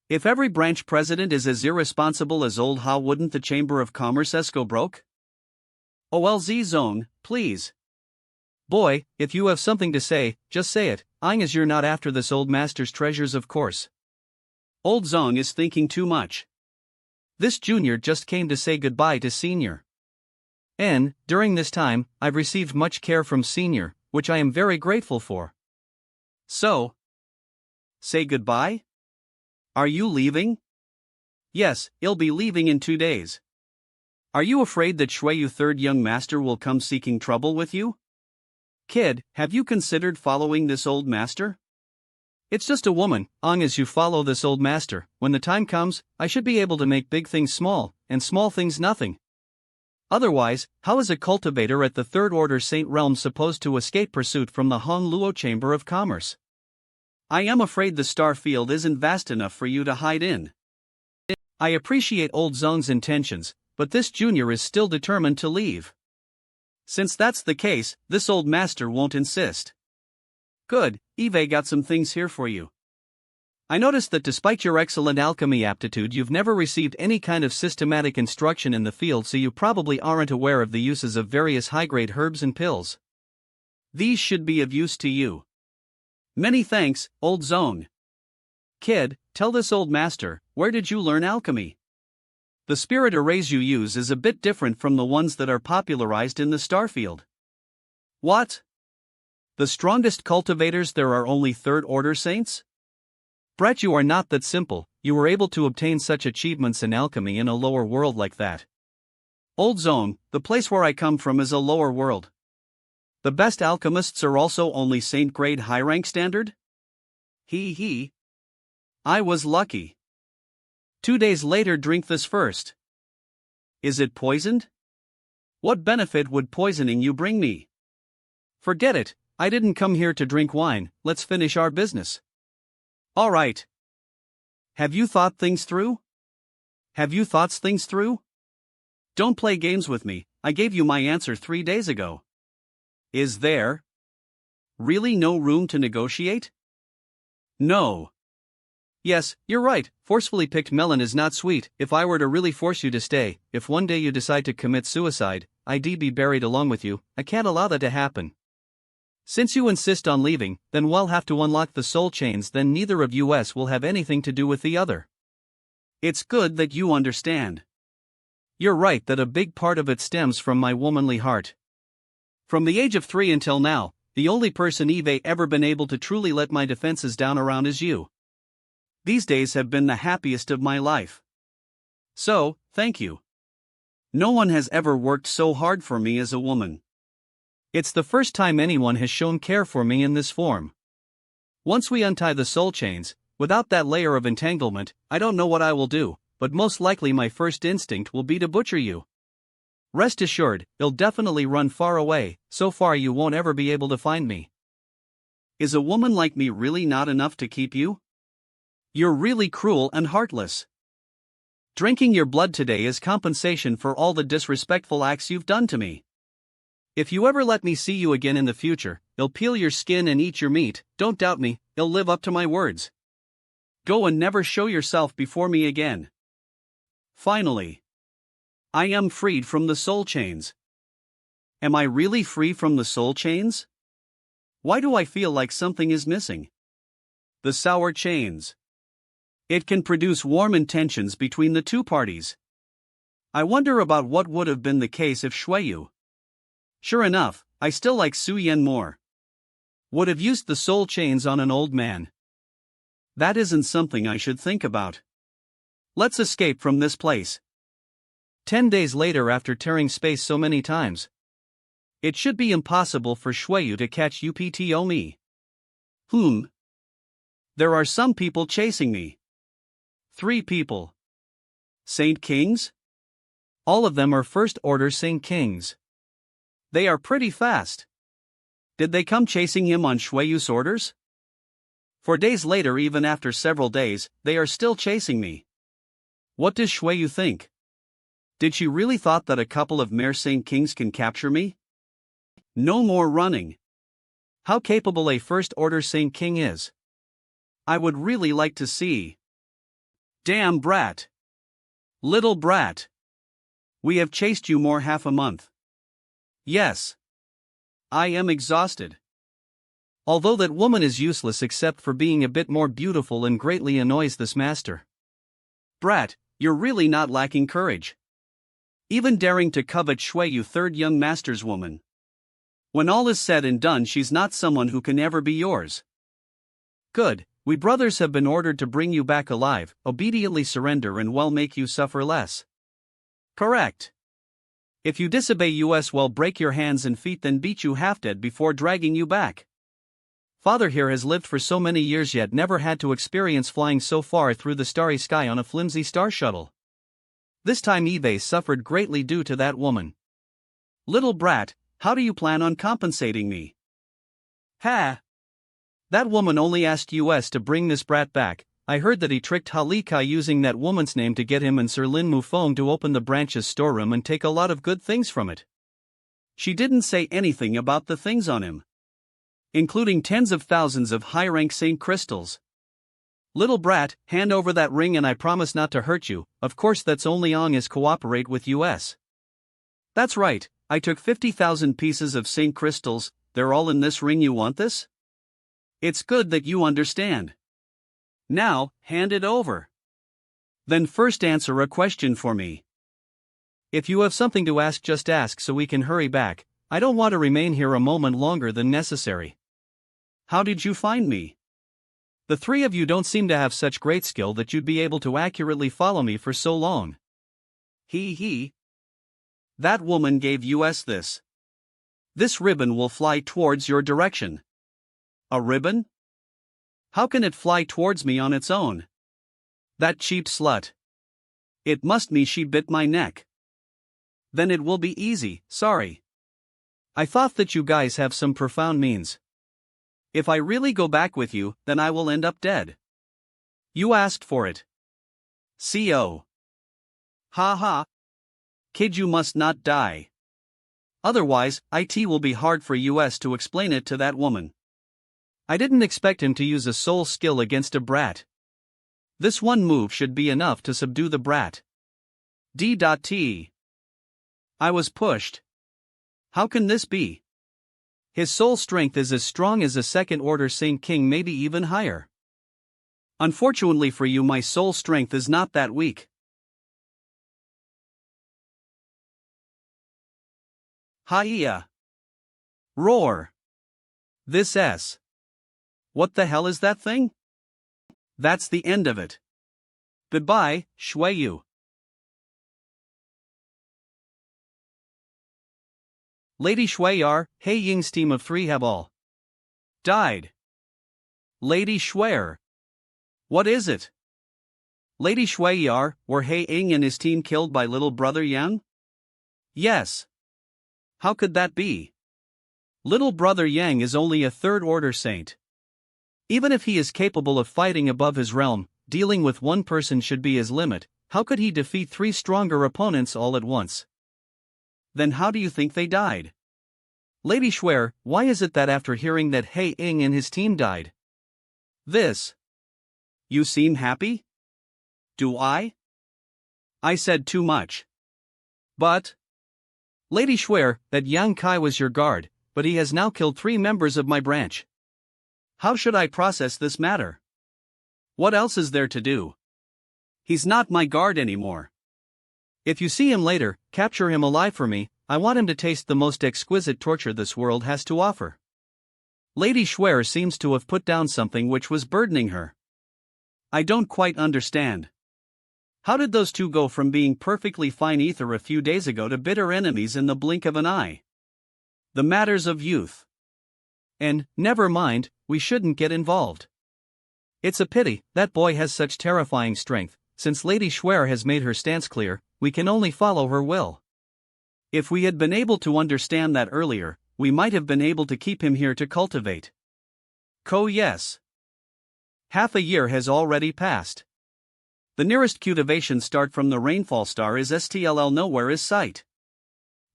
If every branch president is as irresponsible as old, how wouldn't the Chamber of Commerce go broke? OLZ Zone, please. Boy, if you have something to say, just say it, as you're not after this old master's treasures, of course. Old Zong is thinking too much. This junior just came to say goodbye to senior. And, during this time, I've received much care from senior, which I am very grateful for. So, say goodbye? Are you leaving? Yes, I'll be leaving in 2 days. Are you afraid that Shueyu third young master will come seeking trouble with you? Kid, have you considered following this old master? It's just a woman, as you follow this old master, when the time comes, I should be able to make big things small, and small things nothing. Otherwise, how is a cultivator at the Third Order Saint Realm supposed to escape pursuit from the Honluo Chamber of Commerce? I am afraid the star field isn't vast enough for you to hide in. I appreciate old Zong's intentions, but this junior is still determined to leave. Since that's the case, this old master won't insist. Good, Eve got some things here for you. I noticed that despite your excellent alchemy aptitude, you've never received any kind of systematic instruction in the field, so you probably aren't aware of the uses of various high-grade herbs and pills. These should be of use to you. Many thanks, old zone. Kid, tell this old master, where did you learn alchemy? The spirit arrays you use is a bit different from the ones that are popularized in the starfield. What? The strongest cultivators there are only third-order saints? Brett, you are not that simple. You were able to obtain such achievements in alchemy in a lower world like that. Old zone, the place where I come from is a lower world. The best alchemists are also only saint-grade high-rank standard? He. I was lucky. 2 days later, drink this first. Is it poisoned? What benefit would poisoning you bring me? Forget it, I didn't come here to drink wine, let's finish our business. Alright. Have you thought things through? Don't play games with me, I gave you my answer 3 days ago. Is there really no room to negotiate? No. Yes, you're right, forcefully picked melon is not sweet. If I were to really force you to stay, if one day you decide to commit suicide, I'd be buried along with you. I can't allow that to happen. Since you insist on leaving, then we'll have to unlock the soul chains, then neither of us will have anything to do with the other. It's good that you understand. You're right that a big part of it stems from my womanly heart. From the age of 3 until now, the only person I've ever been able to truly let my defenses down around is you. These days have been the happiest of my life. So, thank you. No one has ever worked so hard for me as a woman. It's the first time anyone has shown care for me in this form. Once we untie the soul chains, without that layer of entanglement, I don't know what I will do, but most likely my first instinct will be to butcher you. Rest assured, you'll definitely run far away, so far you won't ever be able to find me. Is a woman like me really not enough to keep you? You're really cruel and heartless. Drinking your blood today is compensation for all the disrespectful acts you've done to me. If you ever let me see you again in the future, you'll peel your skin and eat your meat. Don't doubt me, you'll live up to my words. Go and never show yourself before me again. Finally, I am freed from the soul chains. Am I really free from the soul chains? Why do I feel like something is missing? The sour chains. It can produce warm tensions between the two parties. I wonder about what would have been the case if Shueyu. Sure enough, I still like Su Yen more. Would have used the soul chains on an old man. That isn't something I should think about. Let's escape from this place. 10 days later, after tearing space so many times. It should be impossible for Shueyu to catch UPTO me. There are some people chasing me. 3 people. Saint Kings? All of them are first-order Saint Kings. They are pretty fast. Did they come chasing him on Shueyu's orders? For days later, even after several days, they are still chasing me. What does Shueyu think? Did she really thought that a couple of mere Saint Kings can capture me? No more running. How capable a first-order Saint King is. I would really like to see. Damn brat. Little brat. We have chased you more half a month. Yes. I am exhausted. Although that woman is useless except for being a bit more beautiful and greatly annoys this master. Brat, you're really not lacking courage. Even daring to covet Shueyu, third young master's woman. When all is said and done, she's not someone who can ever be yours. Good, we brothers have been ordered to bring you back alive, obediently surrender and we'll make you suffer less. Correct. If you disobey us, we'll break your hands and feet, then beat you half dead before dragging you back. Father here has lived for so many years yet never had to experience flying so far through the starry sky on a flimsy star shuttle. This time Eve suffered greatly due to that woman. Little brat, how do you plan on compensating me? Ha! That woman only asked us to bring this brat back. I heard that he tricked Halika using that woman's name to get him and Sir Lin Mufong to open the branch's storeroom and take a lot of good things from it. She didn't say anything about the things on him, including tens of thousands of high-rank Saint crystals. Little brat, hand over that ring and I promise not to hurt you. Of course that's only long as cooperate with us. That's right, I took 50,000 pieces of Saint crystals, they're all in this ring. You want this? It's good that you understand. Now, hand it over. Then first answer a question for me. If you have something to ask, just ask so we can hurry back. I don't want to remain here a moment longer than necessary. How did you find me? The three of you don't seem to have such great skill that you'd be able to accurately follow me for so long. He. That woman gave us this. This ribbon will fly towards your direction. A ribbon? How can it fly towards me on its own? That cheap slut. It must be she bit my neck. Then it will be easy, sorry. I thought that you guys have some profound means. If I really go back with you, then I will end up dead. You asked for it. Co. Ha ha. Kid, you must not die. Otherwise, it will be hard for us to explain it to that woman. I didn't expect him to use a soul skill against a brat. This one move should be enough to subdue the brat. D.T. I was pushed. How can this be? His soul strength is as strong as a second-order Saint King, maybe even higher. Unfortunately for you, my soul strength is not that weak. Hi-ya. Roar. This S. What the hell is that thing? That's the end of it. Goodbye, Shui Yu. Lady Shueyar, Hei Ying's team of 3 have all died. Lady Shueyar. What is it? Lady Shueyar, were Hei Ying and his team killed by little brother Yang? Yes. How could that be? Little brother Yang is only a third-order saint. Even if he is capable of fighting above his realm, dealing with one person should be his limit. How could he defeat 3 stronger opponents all at once? Then how do you think they died? Lady Shueyar, why is it that after hearing that Hei Ying and his team died? This. You seem happy? Do I? I said too much. But. Lady Shueyar, that Yang Kai was your guard, but he has now killed 3 members of my branch. How should I process this matter? What else is there to do? He's not my guard anymore. If you see him later, capture him alive for me. I want him to taste the most exquisite torture this world has to offer. Lady Shueyar seems to have put down something which was burdening her. I don't quite understand. How did those 2 go from being perfectly fine ether a few days ago to bitter enemies in the blink of an eye? The matters of youth. And, never mind, we shouldn't get involved. It's a pity, that boy has such terrifying strength. Since Lady Shueyar has made her stance clear, we can only follow her will. If we had been able to understand that earlier, we might have been able to keep him here to cultivate. Yes. Half a year has already passed. The nearest cultivation start from the rainfall star is STLL nowhere is sight.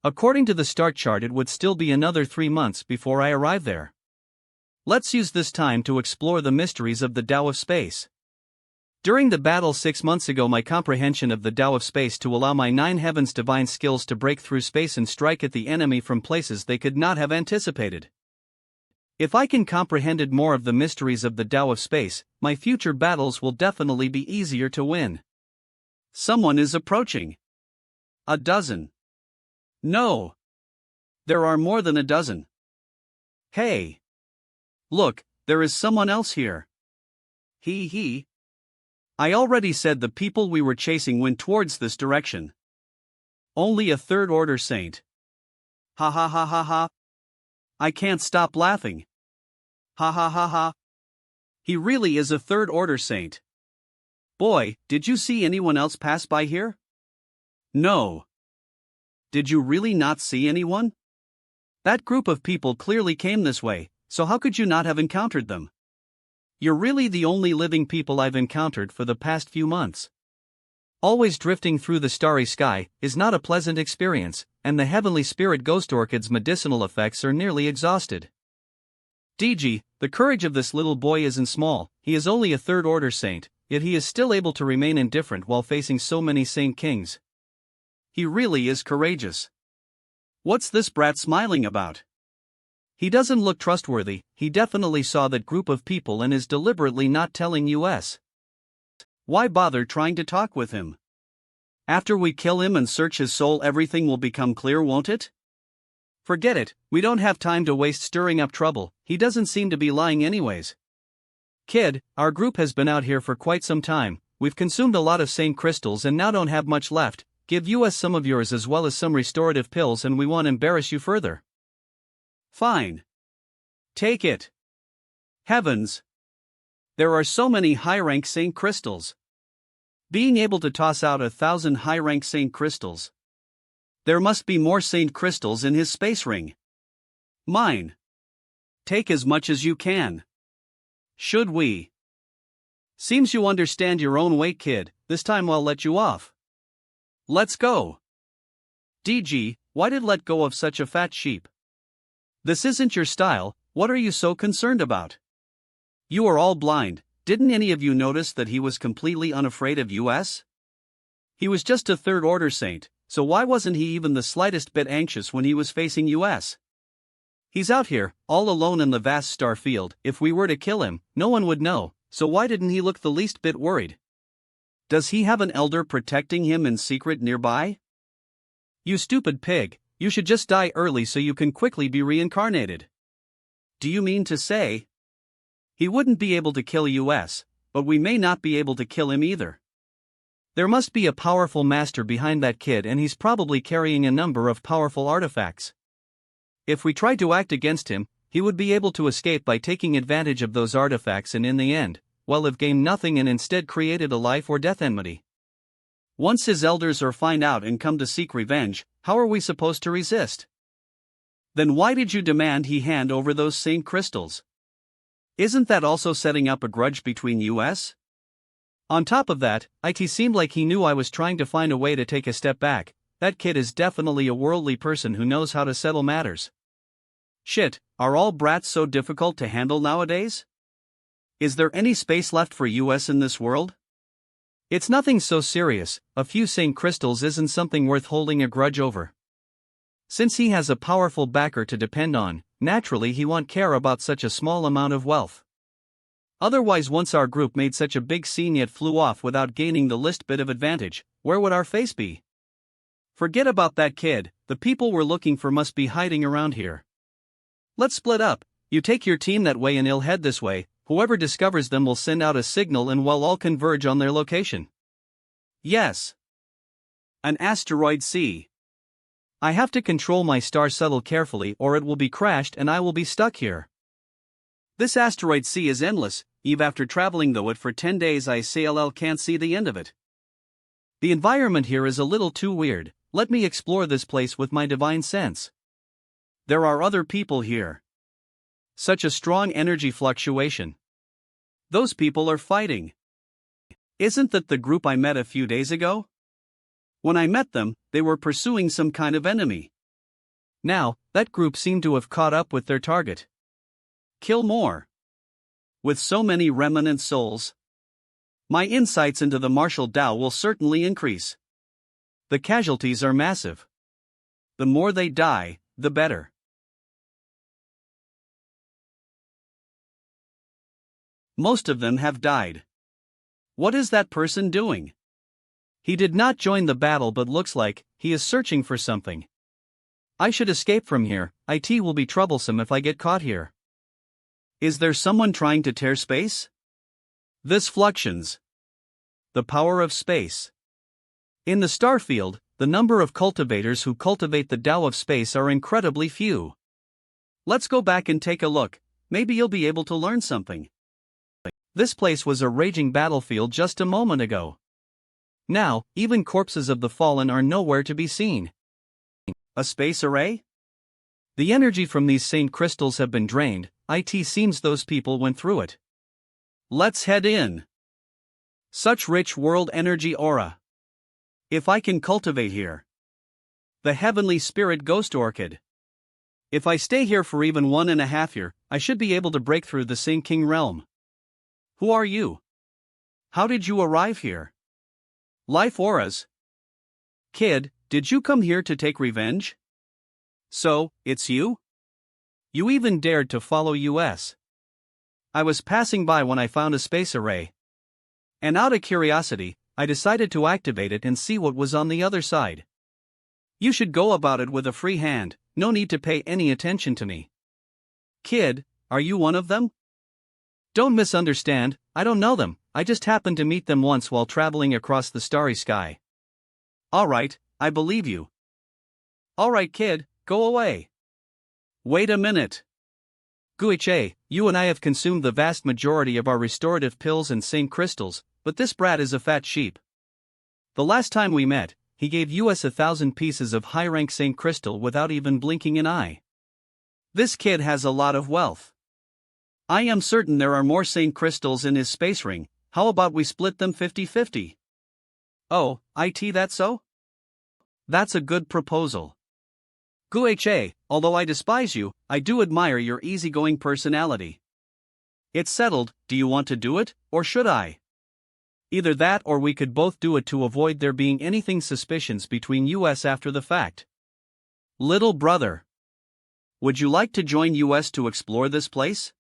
According to the start chart, it would still be another 3 months before I arrive there. Let's use this time to explore the mysteries of the Tao of Space. During the battle 6 months ago, my comprehension of the Tao of Space to allow my 9 heavens divine skills to break through space and strike at the enemy from places they could not have anticipated. If I can comprehend more of the mysteries of the Tao of Space, my future battles will definitely be easier to win. Someone is approaching. A dozen. No. There are more than a dozen. Hey. Look, there is someone else here. He. I already said the people we were chasing went towards this direction. Only a third-order saint. Ha ha ha ha ha. I can't stop laughing. Ha ha ha ha. He really is a third-order saint. Boy, did you see anyone else pass by here? No. Did you really not see anyone? That group of people clearly came this way, so how could you not have encountered them? You're really the only living people I've encountered for the past few months. Always drifting through the starry sky is not a pleasant experience, and the heavenly spirit ghost orchid's medicinal effects are nearly exhausted. DG, the courage of this little boy isn't small. He is only a third-order saint, yet he is still able to remain indifferent while facing so many saint kings. He really is courageous. What's this brat smiling about? He doesn't look trustworthy. He definitely saw that group of people and is deliberately not telling us. Why bother trying to talk with him? After we kill him and search his soul, everything will become clear, won't it? Forget it, we don't have time to waste stirring up trouble. He doesn't seem to be lying anyways. Kid, our group has been out here for quite some time. We've consumed a lot of saint crystals and now don't have much left. Give us some of yours as well as some restorative pills, and we won't embarrass you further. Fine. Take it. Heavens! There are so many high-rank saint crystals. Being able to toss out 1,000 high-rank saint crystals. There must be more saint crystals in his space ring. Mine. Take as much as you can. Should we? Seems you understand your own weight, kid. This time I'll let you off. Let's go. DG, why did let go of such a fat sheep? This isn't your style. What are you so concerned about? You are all blind. Didn't any of you notice that he was completely unafraid of us? He was just a third-order saint, so why wasn't he even the slightest bit anxious when he was facing us? He's out here, all alone in the vast star field. If we were to kill him, no one would know, so why didn't he look the least bit worried? Does he have an elder protecting him in secret nearby? You stupid pig, you should just die early so you can quickly be reincarnated. Do you mean to say? He wouldn't be able to kill us, but we may not be able to kill him either. There must be a powerful master behind that kid, and he's probably carrying a number of powerful artifacts. If we tried to act against him, he would be able to escape by taking advantage of those artifacts and in the end, well, have gained nothing and instead created a life or death enmity. Once his elders are find out and come to seek revenge, how are we supposed to resist? Then why did you demand he hand over those saint crystals? Isn't that also setting up a grudge between us? On top of that, it seemed like he knew I was trying to find a way to take a step back. That kid is definitely a worldly person who knows how to settle matters. Shit, are all brats so difficult to handle nowadays? Is there any space left for us in this world? It's nothing so serious. A few saint crystals isn't something worth holding a grudge over. Since he has a powerful backer to depend on, naturally he won't care about such a small amount of wealth. Otherwise, once our group made such a big scene yet flew off without gaining the least bit of advantage, where would our face be? Forget about that kid, the people we're looking for must be hiding around here. Let's split up. You take your team that way and he'll head this way. Whoever discovers them will send out a signal and we'll all converge on their location. Yes. An asteroid C. I have to control my star shuttle carefully or it will be crashed and I will be stuck here. This asteroid C is endless, even after traveling though it for 10 days I can't see the end of it. The environment here is a little too weird. Let me explore this place with my divine sense. There are other people here. Such a strong energy fluctuation. Those people are fighting. Isn't that the group I met a few days ago? When I met them, they were pursuing some kind of enemy. Now, that group seemed to have caught up with their target. Kill more. With so many remnant souls, my insights into the martial Tao will certainly increase. The casualties are massive. The more they die, the better. Most of them have died. What is that person doing? He did not join the battle but looks like he is searching for something. I should escape from here. It will be troublesome if I get caught here. Is there someone trying to tear space? This fluctuations. The power of space. In the star field, the number of cultivators who cultivate the Tao of space are incredibly few. Let's go back and take a look. Maybe you'll be able to learn something. This place was a raging battlefield just a moment ago. Now, even corpses of the fallen are nowhere to be seen. A space array? The energy from these saint crystals have been drained. It seems those people went through it. Let's head in. Such rich world energy aura. If I can cultivate here. The heavenly spirit ghost orchid. If I stay here for even 1.5 years, I should be able to break through the Saint King realm. Who are you? How did you arrive here? Life auras. Kid, did you come here to take revenge? So, it's you? You even dared to follow us. I was passing by when I found a space array. And out of curiosity, I decided to activate it and see what was on the other side. You should go about it with a free hand, no need to pay any attention to me. Kid, are you one of them? Don't misunderstand, I don't know them, I just happened to meet them once while traveling across the starry sky. Alright, I believe you. Alright kid, go away. Wait a minute. Guiche, you and I have consumed the vast majority of our restorative pills and Saint crystals, but this brat is a fat sheep. The last time we met, he gave us 1,000 pieces of high-rank Saint crystal without even blinking an eye. This kid has a lot of wealth. I am certain there are more Saint crystals in his space ring. How about we split them 50-50? Oh, that so? That's a good proposal. Guiche, although I despise you, I do admire your easygoing personality. It's settled, do you want to do it, or should I? Either that or we could both do it to avoid there being anything suspicious between us after the fact. Little brother. Would you like to join us to explore this place?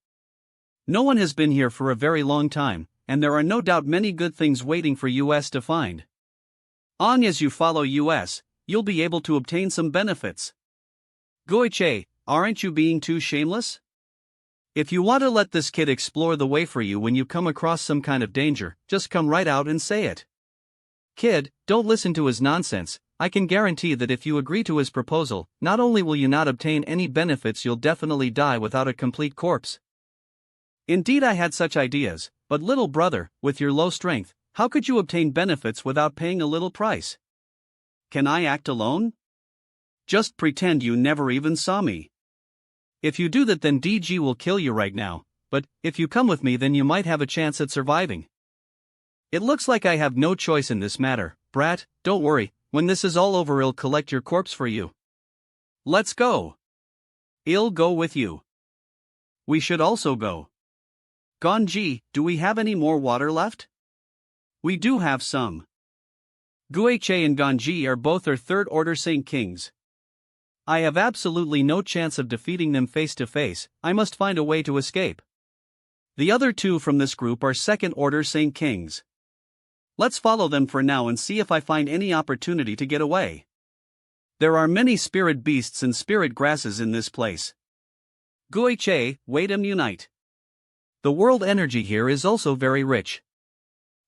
No one has been here for a very long time, and there are no doubt many good things waiting for us to find. On as you follow us, you'll be able to obtain some benefits. Guiche, aren't you being too shameless? If you want to let this kid explore the way for you when you come across some kind of danger, just come right out and say it. Kid, don't listen to his nonsense. I can guarantee that if you agree to his proposal, not only will you not obtain any benefits, you'll definitely die without a complete corpse. Indeed, I had such ideas, but little brother, with your low strength, how could you obtain benefits without paying a little price? Can I act alone? Just pretend you never even saw me. If you do that, then DG will kill you right now, but if you come with me, then you might have a chance at surviving. It looks like I have no choice in this matter, brat. Don't worry, when this is all over, I'll collect your corpse for you. Let's go. I'll go with you. We should also go. Ganji, do we have any more water left? We do have some. Guiche and Ganji are both our third-order Saint Kings. I have absolutely no chance of defeating them face to face. I must find a way to escape. The other two from this group are second-order Saint Kings. Let's follow them for now and see if I find any opportunity to get away. There are many spirit beasts and spirit grasses in this place. Guiche, wait and unite. The world energy here is also very rich.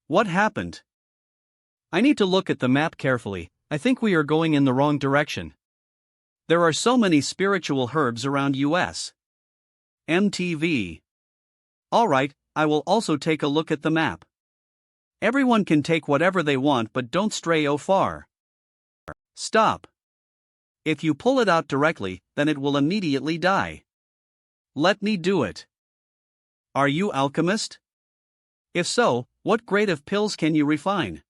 What happened? I need to look at the map carefully. I think we are going in the wrong direction. There are so many spiritual herbs around us. MTV. Alright, I will also take a look at the map. Everyone can take whatever they want, but don't stray far. Stop. If you pull it out directly, then it will immediately die. Let me do it. Are you alchemist? If so, what grade of pills can you refine?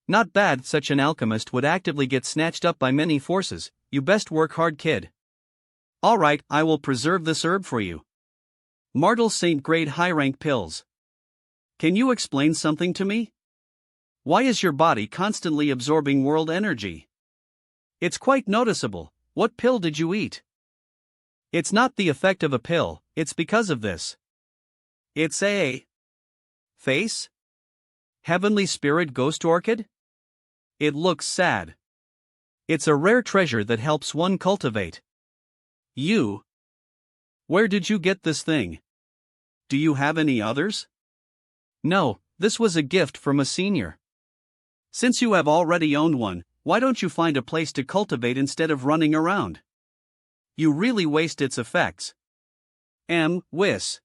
Not bad, such an alchemist would actively get snatched up by many forces. You best work hard, kid. Alright, I will preserve this herb for you. Martel Saint grade high rank pills. Can you explain something to me? Why is your body constantly absorbing world energy? It's quite noticeable. What pill did you eat? It's not the effect of a pill, it's because of this. It's a face? Heavenly Spirit Ghost Orchid? It looks sad. It's a rare treasure that helps one cultivate. You? Where did you get this thing? Do you have any others? No, this was a gift from a senior. Since you have already owned one, why don't you find a place to cultivate instead of running around? You really waste its effects. Wiss.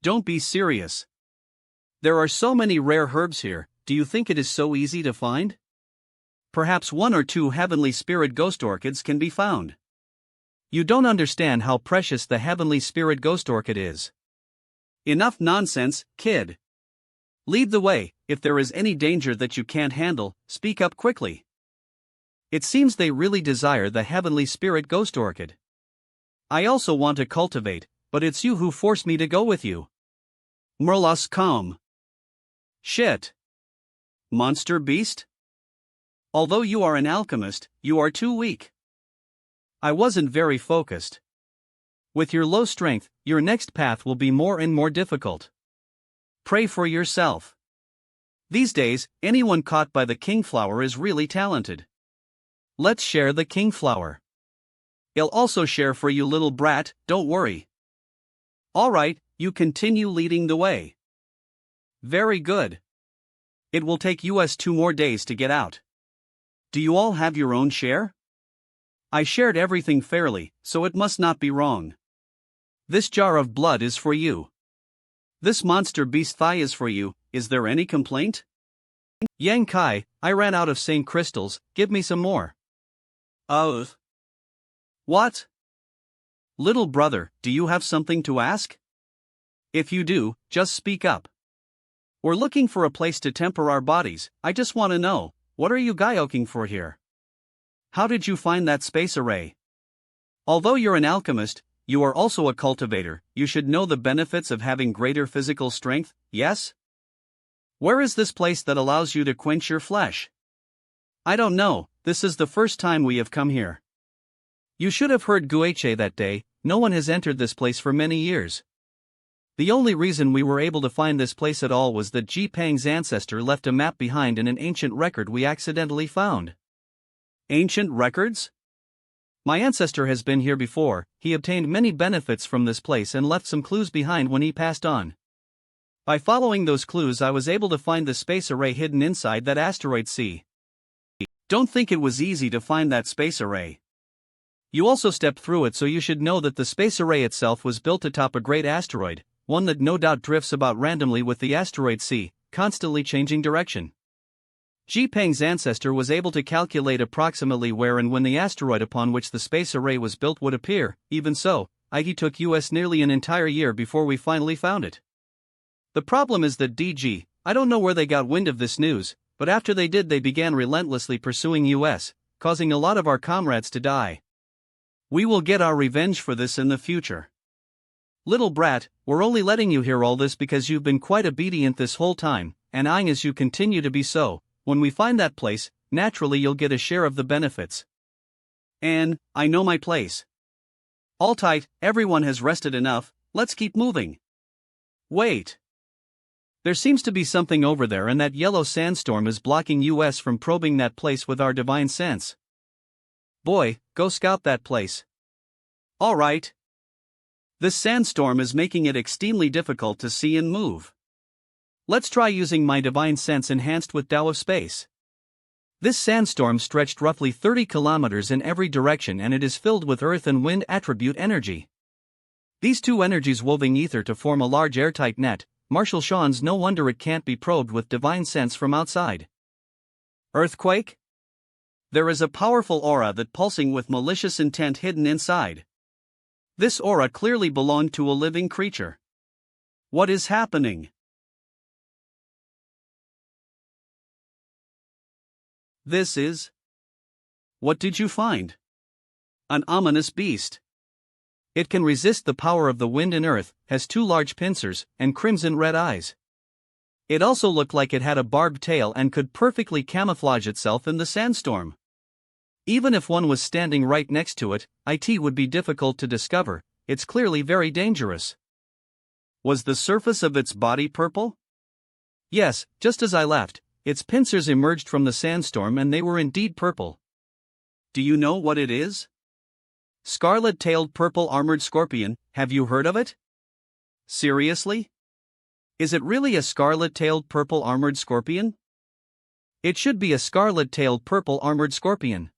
Don't be serious. There are so many rare herbs here, do you think it is so easy to find? Perhaps 1 or 2 heavenly spirit ghost orchids can be found. You don't understand how precious the heavenly spirit ghost orchid is. Enough nonsense, kid. Lead the way. If there is any danger that you can't handle, speak up quickly. It seems they really desire the heavenly spirit ghost orchid. I also want to cultivate, But it's you who forced me to go with you. Merlas come. Shit. Monster beast? Although you are an alchemist, you are too weak. I wasn't very focused. With your low strength, your next path will be more and more difficult. Pray for yourself. These days, anyone caught by the kingflower is really talented. Let's share the kingflower. I'll also share for you, little brat, don't worry. Alright, you continue leading the way. Very good. It will take us 2 more days to get out. Do you all have your own share? I shared everything fairly, so it must not be wrong. This jar of blood is for you. This monster beast thigh is for you. Is there any complaint? Yang Kai, I ran out of sane crystals, give me some more. Oh. What? Little brother, do you have something to ask? If you do, just speak up. We're looking for a place to temper our bodies. I just want to know, what are you gyoking for here? How did you find that space array? Although you're an alchemist, you are also a cultivator. You should know the benefits of having greater physical strength, yes? Where is this place that allows you to quench your flesh? I don't know, this is the first time we have come here. You should have heard Gueche that day. No one has entered this place for many years. The only reason we were able to find this place at all was that Ji Pang's ancestor left a map behind in an ancient record we accidentally found. Ancient records? My ancestor has been here before. He obtained many benefits from this place and left some clues behind when he passed on. By following those clues, I was able to find the space array hidden inside that asteroid sea. Don't think it was easy to find that space array. You also stepped through it, so you should know that the space array itself was built atop a great asteroid, one that no doubt drifts about randomly with the asteroid sea, constantly changing direction. Ji Peng's ancestor was able to calculate approximately where and when the asteroid upon which the space array was built would appear. Even so, it took us nearly an entire year before we finally found it. The problem is that I don't know where they got wind of this news, but after they did, they began relentlessly pursuing us, causing a lot of our comrades to die. We will get our revenge for this in the future. Little brat, we're only letting you hear all this because you've been quite obedient this whole time, and as you continue to be so. When we find that place, naturally you'll get a share of the benefits. And I know my place. All tight, everyone has rested enough, let's keep moving. Wait. There seems to be something over there, and that yellow sandstorm is blocking us from probing that place with our divine sense. Boy, go scout that place. Alright. This sandstorm is making it extremely difficult to see and move. Let's try using my divine sense enhanced with Tao of Space. This sandstorm stretched roughly 30 kilometers in every direction, and it is filled with earth and wind attribute energy. These two energies woven ether to form a large airtight net. Marshal Sean's no wonder it can't be probed with divine sense from outside. Earthquake? There is a powerful aura that pulsing with malicious intent hidden inside. This aura clearly belonged to a living creature. What is happening? This is... What did you find? An ominous beast. It can resist the power of the wind and earth, has 2 large pincers, and crimson red eyes. It also looked like it had a barbed tail and could perfectly camouflage itself in the sandstorm. Even if one was standing right next to it, it would be difficult to discover. It's clearly very dangerous. Was the surface of its body purple? Yes, just as I left, its pincers emerged from the sandstorm and they were indeed purple. Do you know what it is? Scarlet-tailed purple armored scorpion, have you heard of it? Seriously? Is it really a scarlet-tailed purple armored scorpion? It should be a scarlet-tailed purple armored scorpion.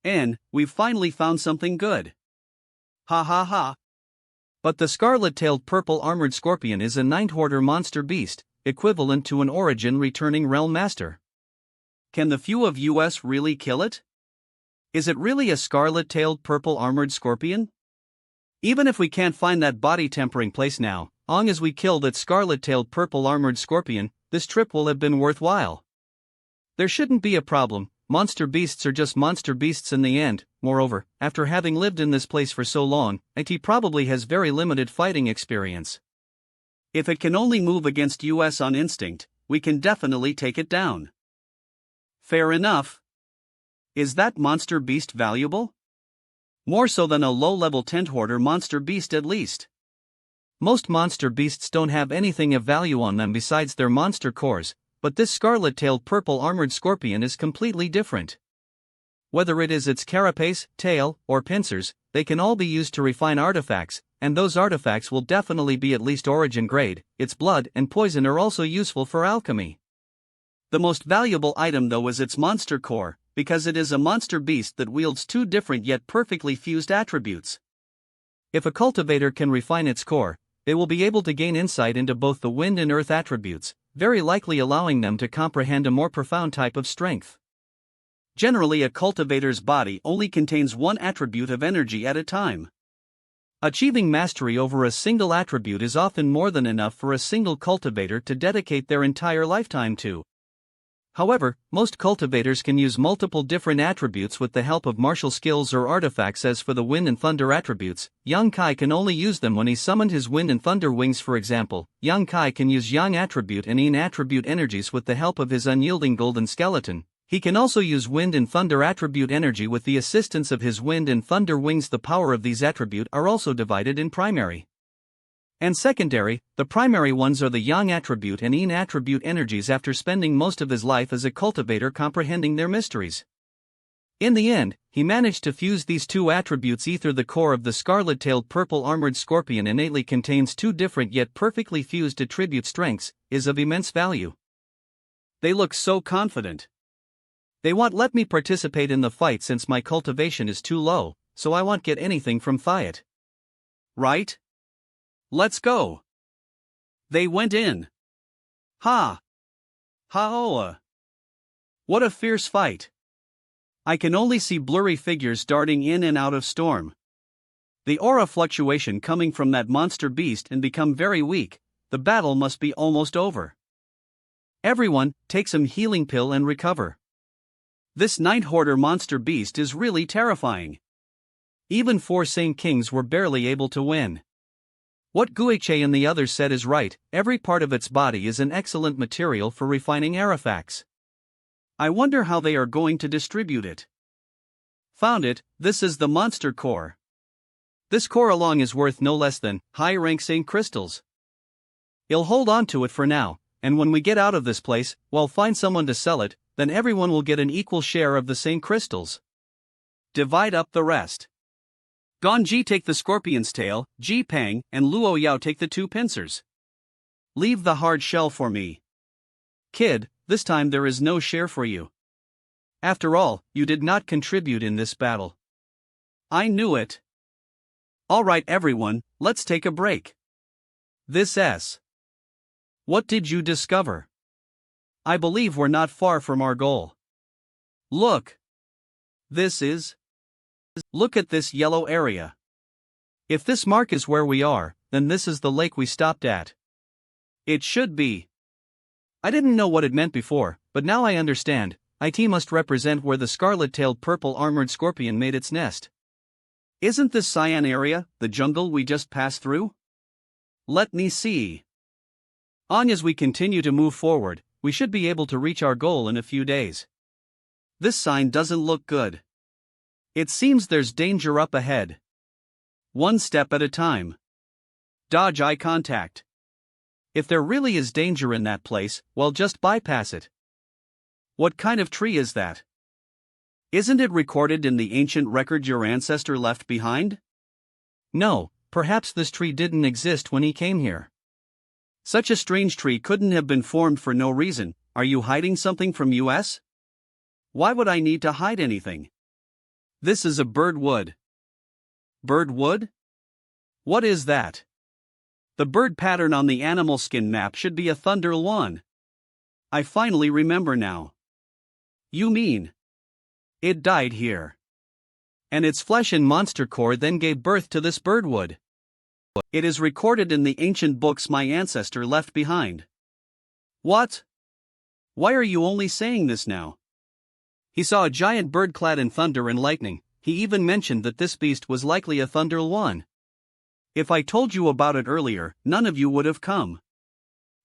And we've finally found something good. Ha ha ha. But the scarlet-tailed purple armored scorpion is a ninth-order monster beast, equivalent to an origin returning realm master. Can the few of us really kill it? Is it really a scarlet-tailed purple armored scorpion? Even if we can't find that body tempering place now, long as we kill that scarlet-tailed purple armored scorpion, this trip will have been worthwhile. There shouldn't be a problem. monster beasts are just monster beasts in the end. Moreover, after having lived in this place for so long, it probably has very limited fighting experience. If it can only move against us on instinct, we can definitely take it down. Fair enough. Is that monster beast valuable? More so than a low-level tent hoarder monster beast at least. Most monster beasts don't have anything of value on them besides their monster cores, but this scarlet-tailed purple armored scorpion is completely different. Whether it is its carapace, tail, or pincers, they can all be used to refine artifacts, and those artifacts will definitely be at least origin grade. Its blood and poison are also useful for alchemy. The most valuable item though is its monster core, because it is a monster beast that wields two different yet perfectly fused attributes. If a cultivator can refine its core, they will be able to gain insight into both the wind and earth attributes, very likely allowing them to comprehend a more profound type of strength. Generally, a cultivator's body only contains one attribute of energy at a time. Achieving mastery over a single attribute is often more than enough for a single cultivator to dedicate their entire lifetime to. However, most cultivators can use multiple different attributes with the help of martial skills or artifacts. As for the wind and thunder attributes, Young Kai can only use them when he summoned his wind and thunder wings. For example, Young Kai can use Yang attribute and Yin attribute energies with the help of his unyielding golden skeleton. He can also use wind and thunder attribute energy with the assistance of his wind and thunder wings. The power of these attributes are also divided in primary and secondary. The primary ones are the Yang attribute and Yin attribute energies after spending most of his life as a cultivator comprehending their mysteries. In the end, he managed to fuse these two attributes. Either the core of the scarlet-tailed purple armored scorpion innately contains two different yet perfectly fused attribute strengths, is of immense value. They look so confident. They won't let me participate in the fight since my cultivation is too low, so I won't get anything from fight. Right? Let's go. They went in. Ha! Ha-oa! What a fierce fight. I can only see blurry figures darting in and out of storm. The aura fluctuation coming from that monster beast and become very weak. The battle must be almost over. Everyone, take some healing pill and recover. This night hoarder monster beast is really terrifying. Even 4 sane kings were barely able to win. What Guiche and the others said is right, every part of its body is an excellent material for refining artifacts. I wonder how they are going to distribute it. Found it, this is the monster core. This core alone is worth no less than high-rank Saint crystals. I'll hold on to it for now, and when we get out of this place, we'll find someone to sell it, then everyone will get an equal share of the Saint crystals. Divide up the rest. Gonji take the scorpion's tail, Ji Pang and Luo Yao take the 2 pincers. Leave the hard shell for me. Kid, this time there is no share for you. After all, you did not contribute in this battle. I knew it. Alright everyone, let's take a break. This S. What did you discover? I believe we're not far from our goal. Look. This is. Look at this yellow area. If this mark is where we are, then this is the lake we stopped at. It should be. I didn't know what it meant before, but now I understand. It must represent where the scarlet-tailed purple armored scorpion made its nest. Isn't this cyan area, the jungle we just passed through? Let me see. As we continue to move forward, we should be able to reach our goal in a few days. This sign doesn't look good. It seems there's danger up ahead. One step at a time. Dodge eye contact. If there really is danger in that place, well, just bypass it. What kind of tree is that? Isn't it recorded in the ancient record your ancestor left behind? No, perhaps this tree didn't exist when he came here. Such a strange tree couldn't have been formed for no reason. Are you hiding something from us? Why would I need to hide anything? This is a bird wood. Bird wood? What is that? The bird pattern on the animal skin map should be a thunder one. I finally remember now. You mean it died here, and its flesh and monster core then gave birth to this birdwood. It is recorded in the ancient books my ancestor left behind. What? Why are you only saying this now? He saw a giant bird clad in thunder and lightning. He even mentioned that this beast was likely a thunder one. If I told you about it earlier, none of you would have come.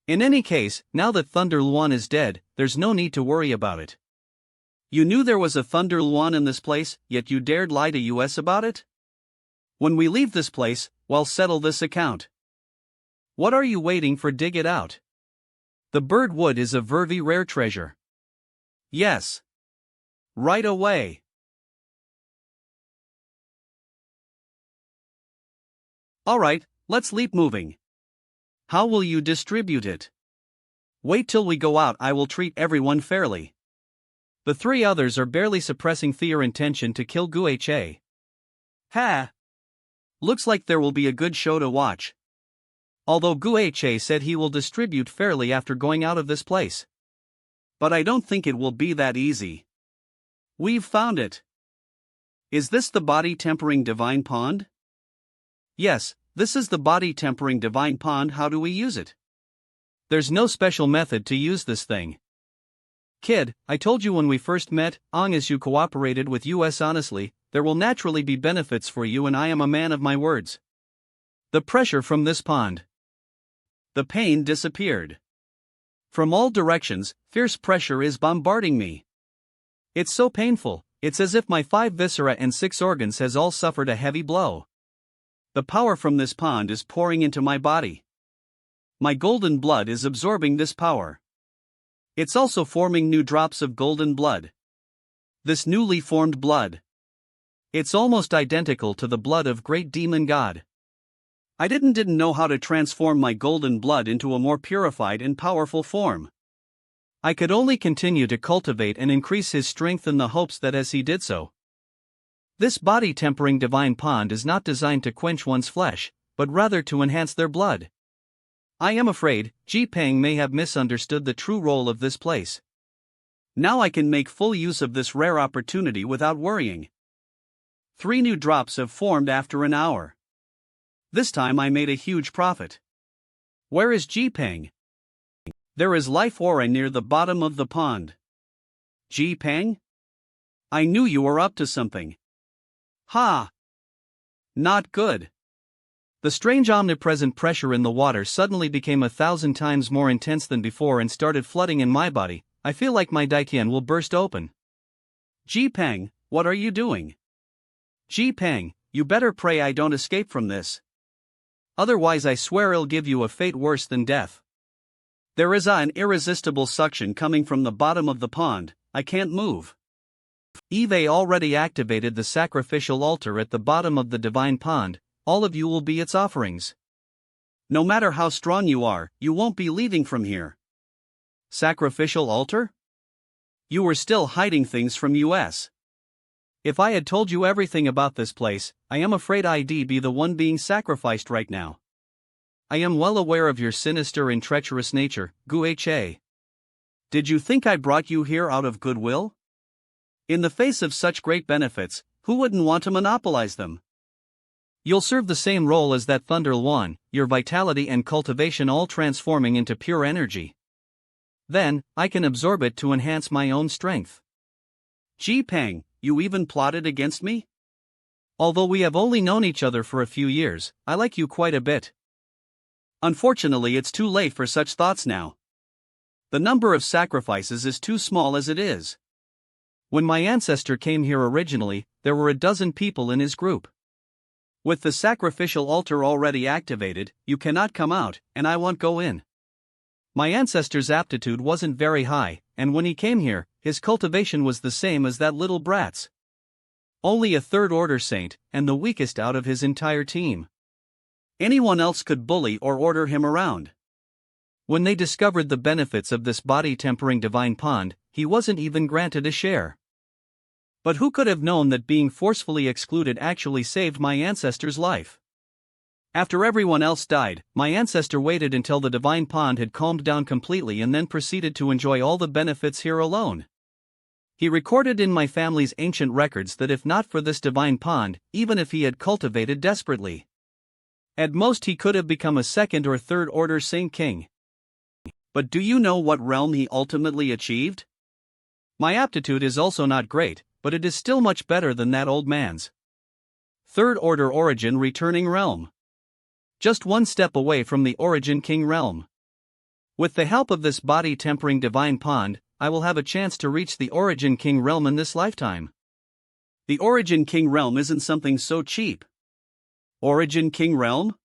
In any case, now that Thunder Luan is dead, there's no need to worry about it. You knew there was a Thunder Luan in this place, yet you dared lie to us about it? When we leave this place, we'll settle this account. What are you waiting for? Dig it out. The bird wood is a very rare treasure. Yes. Right away. Alright, let's leap moving. How will you distribute it? Wait till we go out, I will treat everyone fairly. The three others are barely suppressing their intention to kill Guha. Ha! Looks like there will be a good show to watch. Although Guha said he will distribute fairly after going out of this place. But I don't think it will be that easy. We've found it. Is this the body tempering divine pond? Yes, this is the body tempering divine pond. How do we use it? There's no special method to use this thing. Kid, I told you when we first met, as you cooperated with us honestly, there will naturally be benefits for you, and I am a man of my words. The pressure from this pond. The pain disappeared. From all directions, fierce pressure is bombarding me. It's so painful, it's as if my 5 viscera and 6 organs has all suffered a heavy blow. The power from this pond is pouring into my body. My golden blood is absorbing this power. It's also forming new drops of golden blood. This newly formed blood. It's almost identical to the blood of great demon god. I didn't know how to transform my golden blood into a more purified and powerful form. I could only continue to cultivate and increase his strength in the hopes that as he did so, this body-tempering divine pond is not designed to quench one's flesh, but rather to enhance their blood. I am afraid, Ji Peng may have misunderstood the true role of this place. Now I can make full use of this rare opportunity without worrying. 3 new drops have formed after an hour. This time I made a huge profit. Where is Ji Peng? There is life aura near the bottom of the pond. Ji Peng? I knew you were up to something. Ha! Not good. The strange omnipresent pressure in the water suddenly became 1,000 times more intense than before and started flooding in my body. I feel like my Daikian will burst open. Ji Peng, what are you doing? Ji Peng, you better pray I don't escape from this. Otherwise I swear I'll give you a fate worse than death. There is an irresistible suction coming from the bottom of the pond. I can't move. Eve already activated the sacrificial altar at the bottom of the divine pond. All of you will be its offerings. No matter how strong you are, you won't be leaving from here. Sacrificial altar? You were still hiding things from us. If I had told you everything about this place, I am afraid I'd be the one being sacrificed right now. I am well aware of your sinister and treacherous nature, Guha. Did you think I brought you here out of goodwill? In the face of such great benefits, who wouldn't want to monopolize them? You'll serve the same role as that Thunder Luan, your vitality and cultivation all transforming into pure energy. Then, I can absorb it to enhance my own strength. Ji Peng, you even plotted against me? Although we have only known each other for a few years, I like you quite a bit. Unfortunately, it's too late for such thoughts now. The number of sacrifices is too small as it is. When my ancestor came here originally, there were 12 people in his group. With the sacrificial altar already activated, you cannot come out, and I won't go in. My ancestor's aptitude wasn't very high, and when he came here, his cultivation was the same as that little brat's. Only a 3rd order saint, and the weakest out of his entire team. Anyone else could bully or order him around. When they discovered the benefits of this body-tempering divine pond, he wasn't even granted a share. But who could have known that being forcefully excluded actually saved my ancestor's life? After everyone else died, my ancestor waited until the divine pond had calmed down completely and then proceeded to enjoy all the benefits here alone. He recorded in my family's ancient records that if not for this divine pond, even if he had cultivated desperately, at most he could have become a 2nd or 3rd order saint king. But do you know what realm he ultimately achieved? My aptitude is also not great, but it is still much better than that old man's. Third order origin returning realm. Just one step away from the origin king realm. With the help of this body tempering divine pond, I will have a chance to reach the origin king realm in this lifetime. The origin king realm isn't something so cheap. Origin king realm?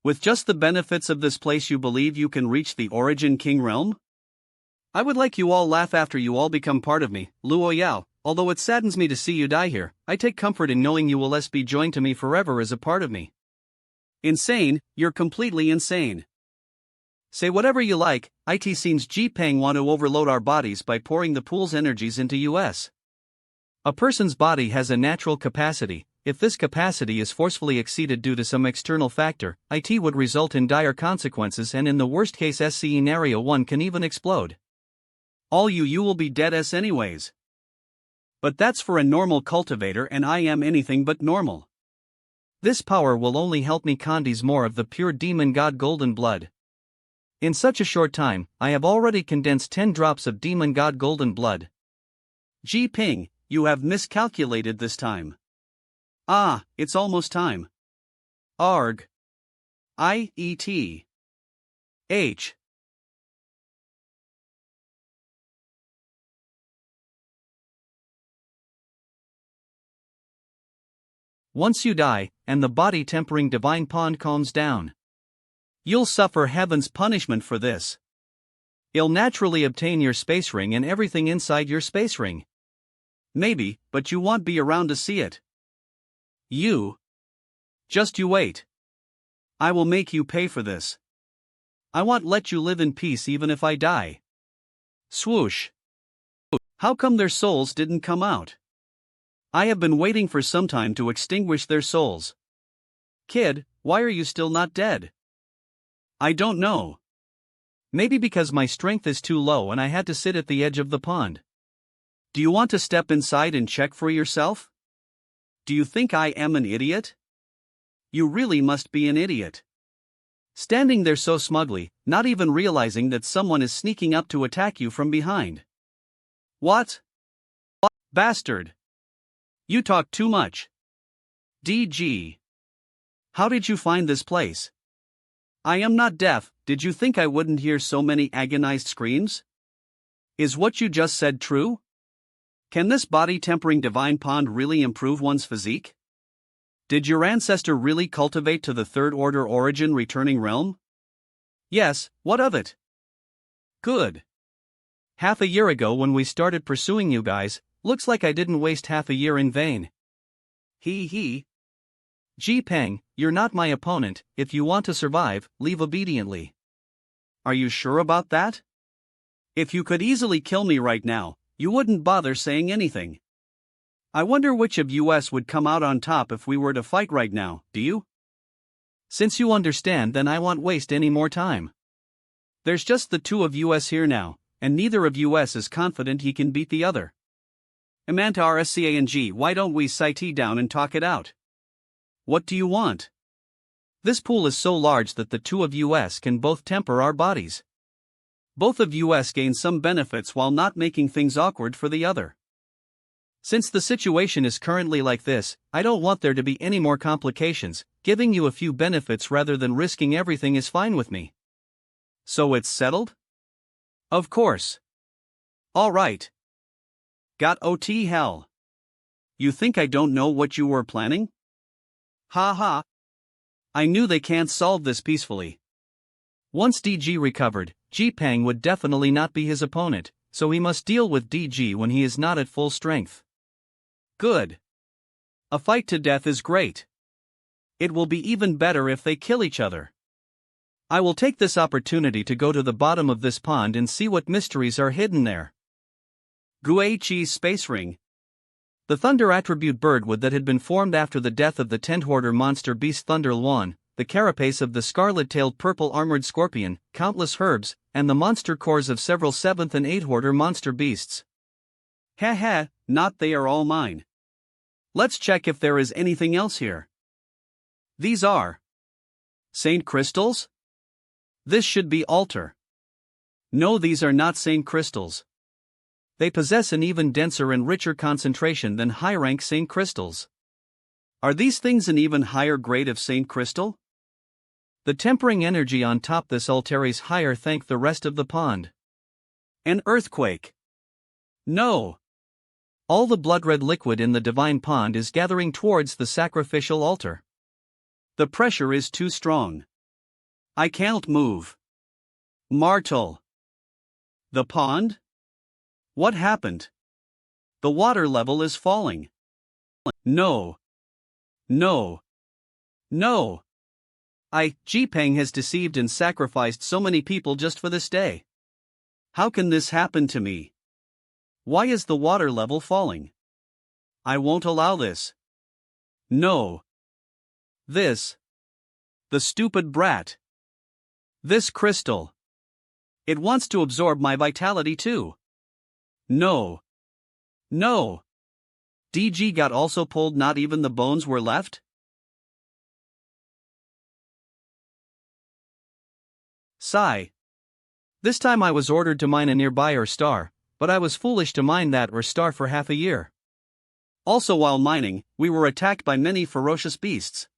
With just the benefits of this place, you believe you can reach the origin king realm? I would like you all laugh after you all become part of me, Luo Yao. Although it saddens me to see you die here, I take comfort in knowing you will less be joined to me forever as a part of me. Insane, you're completely insane. Say whatever you like, it seems Ji Peng want to overload our bodies by pouring the pool's energies into us. A person's body has a natural capacity. If this capacity is forcefully exceeded due to some external factor, it would result in dire consequences, and in the worst case scenario one can even explode. All you will be dead anyways. But that's for a normal cultivator, and I am anything but normal. This power will only help me condense more of the pure demon god golden blood. In such a short time, I have already condensed 10 drops of demon god golden blood. Ji Ping, you have miscalculated this time. Ah, it's almost time. Arg. I-E-T. H. Once you die, and the body tempering divine pond calms down, you'll suffer heaven's punishment for this. You'll naturally obtain your space ring and everything inside your space ring. Maybe, but you won't be around to see it. Just you wait. I will make you pay for this. I won't let you live in peace even if I die. Swoosh. How come their souls didn't come out? I have been waiting for some time to extinguish their souls. Kid, why are you still not dead? I don't know. Maybe because my strength is too low and I had to sit at the edge of the pond. Do you want to step inside and check for yourself? Do you think I am an idiot? You really must be an idiot. Standing there so smugly, not even realizing that someone is sneaking up to attack you from behind. What? Bastard! You talk too much. DG. How did you find this place? I am not deaf. Did you think I wouldn't hear so many agonized screams? Is what you just said true? Can this body tempering divine pond really improve one's physique? Did your ancestor really cultivate to the third order origin returning realm? Yes, what of it? Good. Half a year ago when we started pursuing you guys, looks like I didn't waste half a year in vain. He. Ji Peng, you're not my opponent. If you want to survive, leave obediently. Are you sure about that? If you could easily kill me right now, you wouldn't bother saying anything. I wonder which of us would come out on top if we were to fight right now, do you? Since you understand, then I won't waste any more time. There's just the two of us here now, and neither of us is confident he can beat the other. Amanta RSCANG, why don't we sit down and talk it out? What do you want? This pool is so large that the two of us can both temper our bodies. Both of us gain some benefits while not making things awkward for the other. Since the situation is currently like this, I don't want there to be any more complications. Giving you a few benefits rather than risking everything is fine with me. So it's settled? Of course. All right. Got OT hell. You think I don't know what you were planning? Ha ha. I knew they can't solve this peacefully. Once DG recovered, Ji Peng would definitely not be his opponent, so he must deal with DG when he is not at full strength. Good. A fight to death is great. It will be even better if they kill each other. I will take this opportunity to go to the bottom of this pond and see what mysteries are hidden there. Gui Chi's space ring. The thunder attribute birdwood that had been formed after the death of the tent-hoarder monster beast Thunder Luan, the carapace of the scarlet-tailed purple-armored scorpion, countless herbs, and the monster cores of several 7th and 8th order monster beasts. Heh, not they are all mine. Let's check if there is anything else here. These are Saint crystals? This should be altar. No, these are not Saint crystals. They possess an even denser and richer concentration than high-rank Saint crystals. Are these things an even higher grade of Saint crystal? The tempering energy on top this altare's higher thank the rest of the pond. An earthquake. No. All the blood-red liquid in the divine pond is gathering towards the sacrificial altar. The pressure is too strong. I can't move. Martel. The pond? What happened? The water level is falling. No. No. No. Jipang has deceived and sacrificed so many people just for this day. How can this happen to me? Why is the water level falling? I won't allow this. No. This. The stupid brat. This crystal. It wants to absorb my vitality too. No. No. DG got also pulled, not even the bones were left? Sigh. This time I was ordered to mine a nearby star, but I was foolish to mine that star for half a year. Also while mining, we were attacked by many ferocious beasts.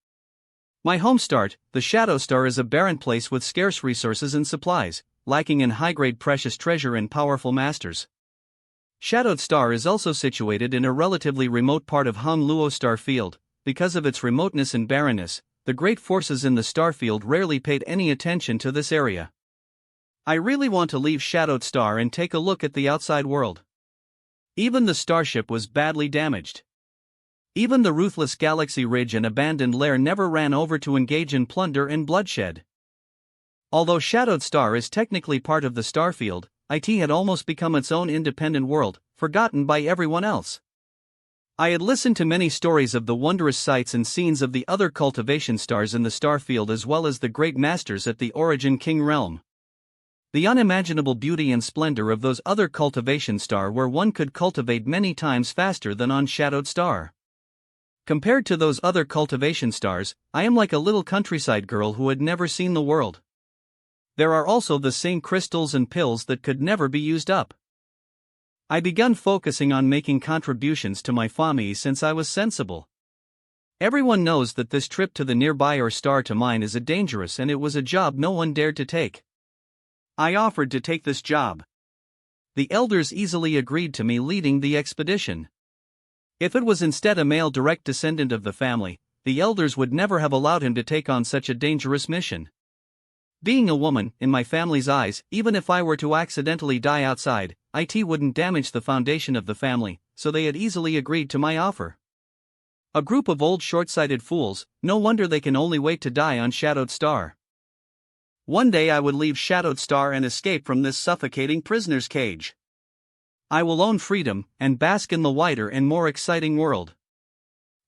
My home start, the Shadow Star, is a barren place with scarce resources and supplies, lacking in high-grade precious treasure and powerful masters. Shadowed Star is also situated in a relatively remote part of Hum Luo star field. Because of its remoteness and barrenness, the great forces in the star field rarely paid any attention to this area. I really want to leave Shadowed Star and take a look at the outside world. Even the starship was badly damaged. Even the ruthless Galaxy Ridge and abandoned lair never ran over to engage in plunder and bloodshed. Although Shadowed Star is technically part of the starfield, it had almost become its own independent world, forgotten by everyone else. I had listened to many stories of the wondrous sights and scenes of the other cultivation stars in the starfield, as well as the great masters at the Origin King realm. The unimaginable beauty and splendor of those other cultivation star, where one could cultivate many times faster than on Shadowed Star. Compared to those other cultivation stars, I am like a little countryside girl who had never seen the world. There are also the same crystals and pills that could never be used up. I begun focusing on making contributions to my family since I was sensible. Everyone knows that this trip to the nearby star to mine is a dangerous, and it was a job no one dared to take. I offered to take this job. The elders easily agreed to me leading the expedition. If it was instead a male direct descendant of the family, the elders would never have allowed him to take on such a dangerous mission. Being a woman, in my family's eyes, even if I were to accidentally die outside, it wouldn't damage the foundation of the family, so they had easily agreed to my offer. A group of old short-sighted fools, no wonder they can only wait to die on Shadowed Star. One day I would leave Shadowed Star and escape from this suffocating prisoner's cage. I will own freedom, and bask in the wider and more exciting world.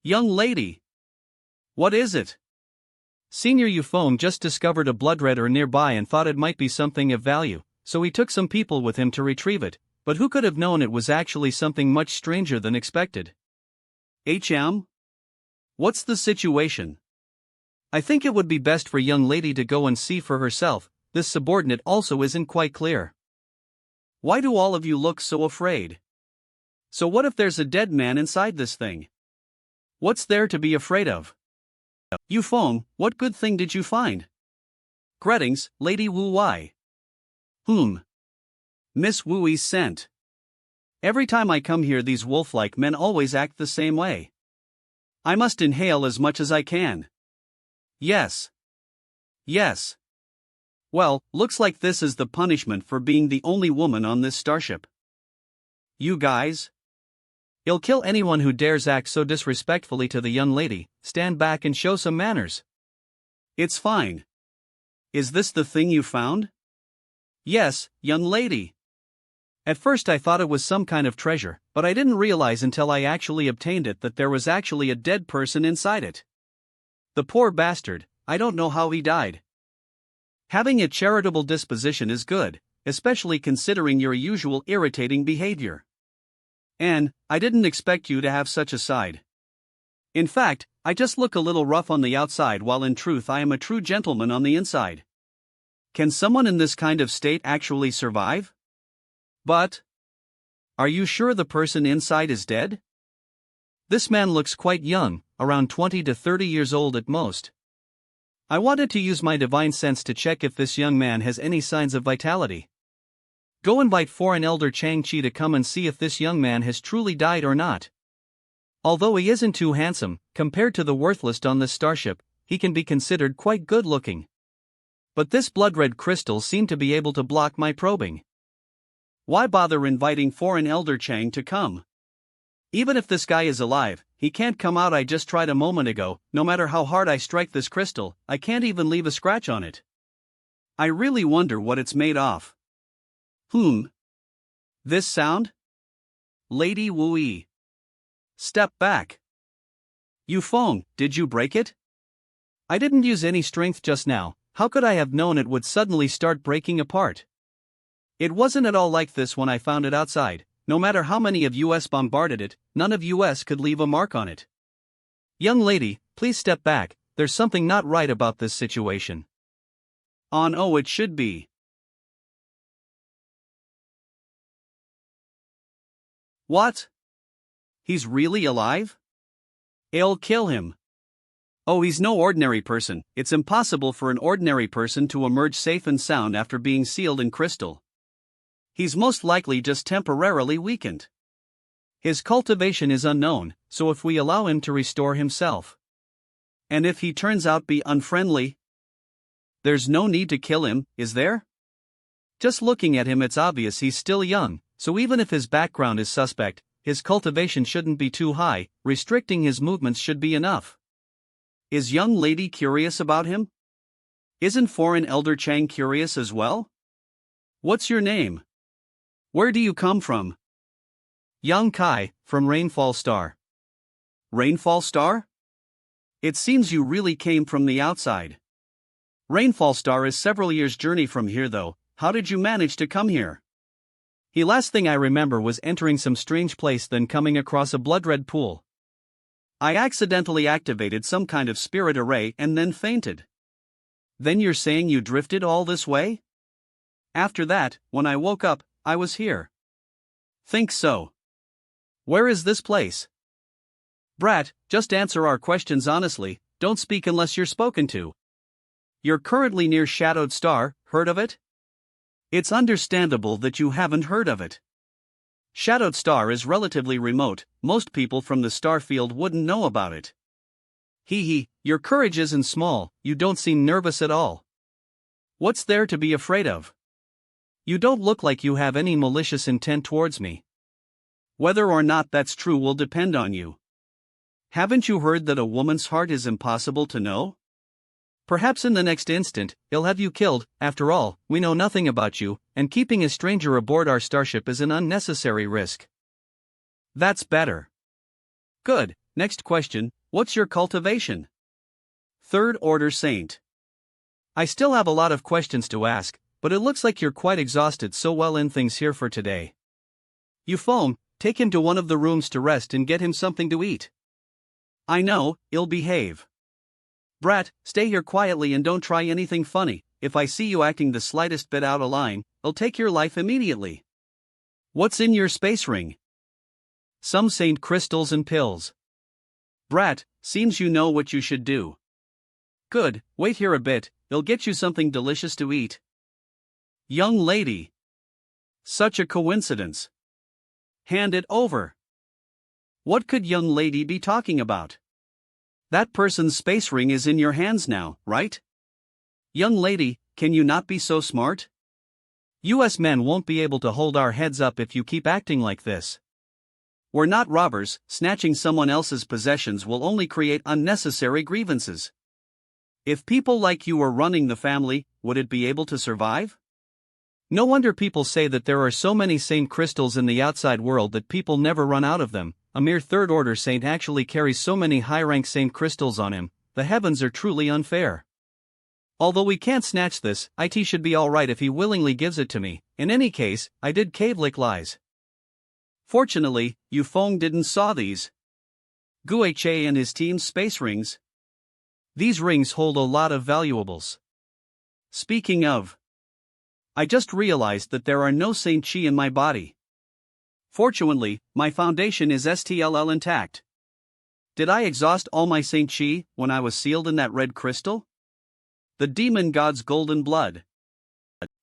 Young lady! What is it? Senior Euphone just discovered a blood red nearby and thought it might be something of value, so he took some people with him to retrieve it, but who could have known it was actually something much stranger than expected? What's the situation? I think it would be best for young lady to go and see for herself. This subordinate also isn't quite clear. Why do all of you look so afraid? So what if there's a dead man inside this thing? What's there to be afraid of? Euphone, what good thing did you find? Greetings, Lady Wu Wei. Miss Wui's scent. Every time I come here, these wolf-like men always act the same way. I must inhale as much as I can. Yes. Yes. Well, looks like this is the punishment for being the only woman on this starship. You guys? I'll kill anyone who dares act so disrespectfully to the young lady. Stand back and show some manners. It's fine. Is this the thing you found? Yes, young lady. At first I thought it was some kind of treasure, but I didn't realize until I actually obtained it that there was actually a dead person inside it. The poor bastard, I don't know how he died. Having a charitable disposition is good, especially considering your usual irritating behavior. And I didn't expect you to have such a side. In fact, I just look a little rough on the outside while in truth I am a true gentleman on the inside. Can someone in this kind of state actually survive? But Are you sure the person inside is dead? This man looks quite young, around 20 to 30 years old at most. I wanted to use my divine sense to check if this young man has any signs of vitality. Go invite foreign elder Chang-Chi to come and see if this young man has truly died or not. Although he isn't too handsome, compared to the worthless on this starship, he can be considered quite good-looking. But this blood-red crystal seemed to be able to block my probing. Why bother inviting foreign elder Chang to come? Even if this guy is alive, he can't come out. I just tried a moment ago. No matter how hard I strike this crystal, I can't even leave a scratch on it. I really wonder what it's made of. This sound? Lady Wu-Yi. Step back. Yufeng, did you break it? I didn't use any strength just now. How could I have known it would suddenly start breaking apart? It wasn't at all like this when I found it outside. No matter how many of us bombarded it, none of us could leave a mark on it. Young lady, please step back. There's something not right about this situation. Oh, it should be. What? He's really alive? I'll kill him. Oh, he's no ordinary person. It's impossible for an ordinary person to emerge safe and sound after being sealed in crystal. He's most likely just temporarily weakened. His cultivation is unknown, so if we allow him to restore himself. And if he turns out be unfriendly? There's no need to kill him, is there? Just looking at him it's obvious he's still young, so even if his background is suspect, his cultivation shouldn't be too high. Restricting his movements should be enough. Is young lady curious about him? Isn't foreign elder Chang curious as well? What's your name? Where do you come from? Yang Kai, from Rainfall Star. Rainfall Star? It seems you really came from the outside. Rainfall Star is several years' journey from here though. How did you manage to come here? The last thing I remember was entering some strange place then coming across a blood-red pool. I accidentally activated some kind of spirit array and then fainted. Then you're saying you drifted all this way? After that, when I woke up, I was here. Think so. Where is this place? Brat, just answer our questions honestly, don't speak unless you're spoken to. You're currently near Shadowed Star, heard of it? It's understandable that you haven't heard of it. Shadowed Star is relatively remote, most people from the star field wouldn't know about it. Your courage isn't small, you don't seem nervous at all. What's there to be afraid of? You don't look like you have any malicious intent towards me. Whether or not that's true will depend on you. Haven't you heard that a woman's heart is impossible to know? Perhaps in the next instant, he'll have you killed. After all, we know nothing about you, and keeping a stranger aboard our starship is an unnecessary risk. That's better. Good. Next question, what's your cultivation? Third Order Saint. I still have a lot of questions to ask, but it looks like you're quite exhausted, so well in things here for today. Yufeng, take him to one of the rooms to rest and get him something to eat. I know, he'll behave. Brat, stay here quietly and don't try anything funny. If I see you acting the slightest bit out of line, I'll take your life immediately. What's in your space ring? Some saint crystals and pills. Brat, seems you know what you should do. Good, wait here a bit, they'll get you something delicious to eat. Young lady. Such a coincidence. Hand it over. What could young lady be talking about? That person's space ring is in your hands now, right? Young lady, can you not be so smart? US men won't be able to hold our heads up if you keep acting like this. We're not robbers, snatching someone else's possessions will only create unnecessary grievances. If people like you were running the family, would it be able to survive? No wonder people say that there are so many saint crystals in the outside world that people never run out of them. A mere third order saint actually carries so many high-rank saint crystals on him. The heavens are truly unfair. Although we can't snatch this, it should be alright if he willingly gives it to me. In any case, I did cave-lick lies. Fortunately, Yufeng didn't saw these. Guiche and his team's space rings. These rings hold a lot of valuables. Speaking of, I just realized that there are no Saint Chi in my body. Fortunately, my foundation is still intact. Did I exhaust all my Saint Chi when I was sealed in that red crystal? The demon god's golden blood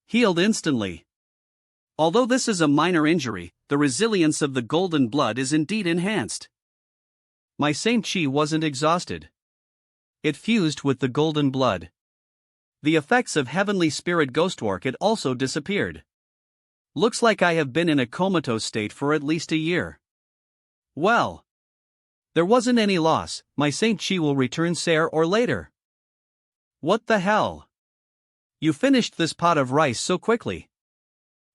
healed instantly. Although this is a minor injury, the resilience of the golden blood is indeed enhanced. My Saint Chi wasn't exhausted. It fused with the golden blood. The effects of heavenly spirit ghostwork had also disappeared. Looks like I have been in a comatose state for at least a year. Well, there wasn't any loss, my Saint Chi will return sooner or later. What the hell? You finished this pot of rice so quickly.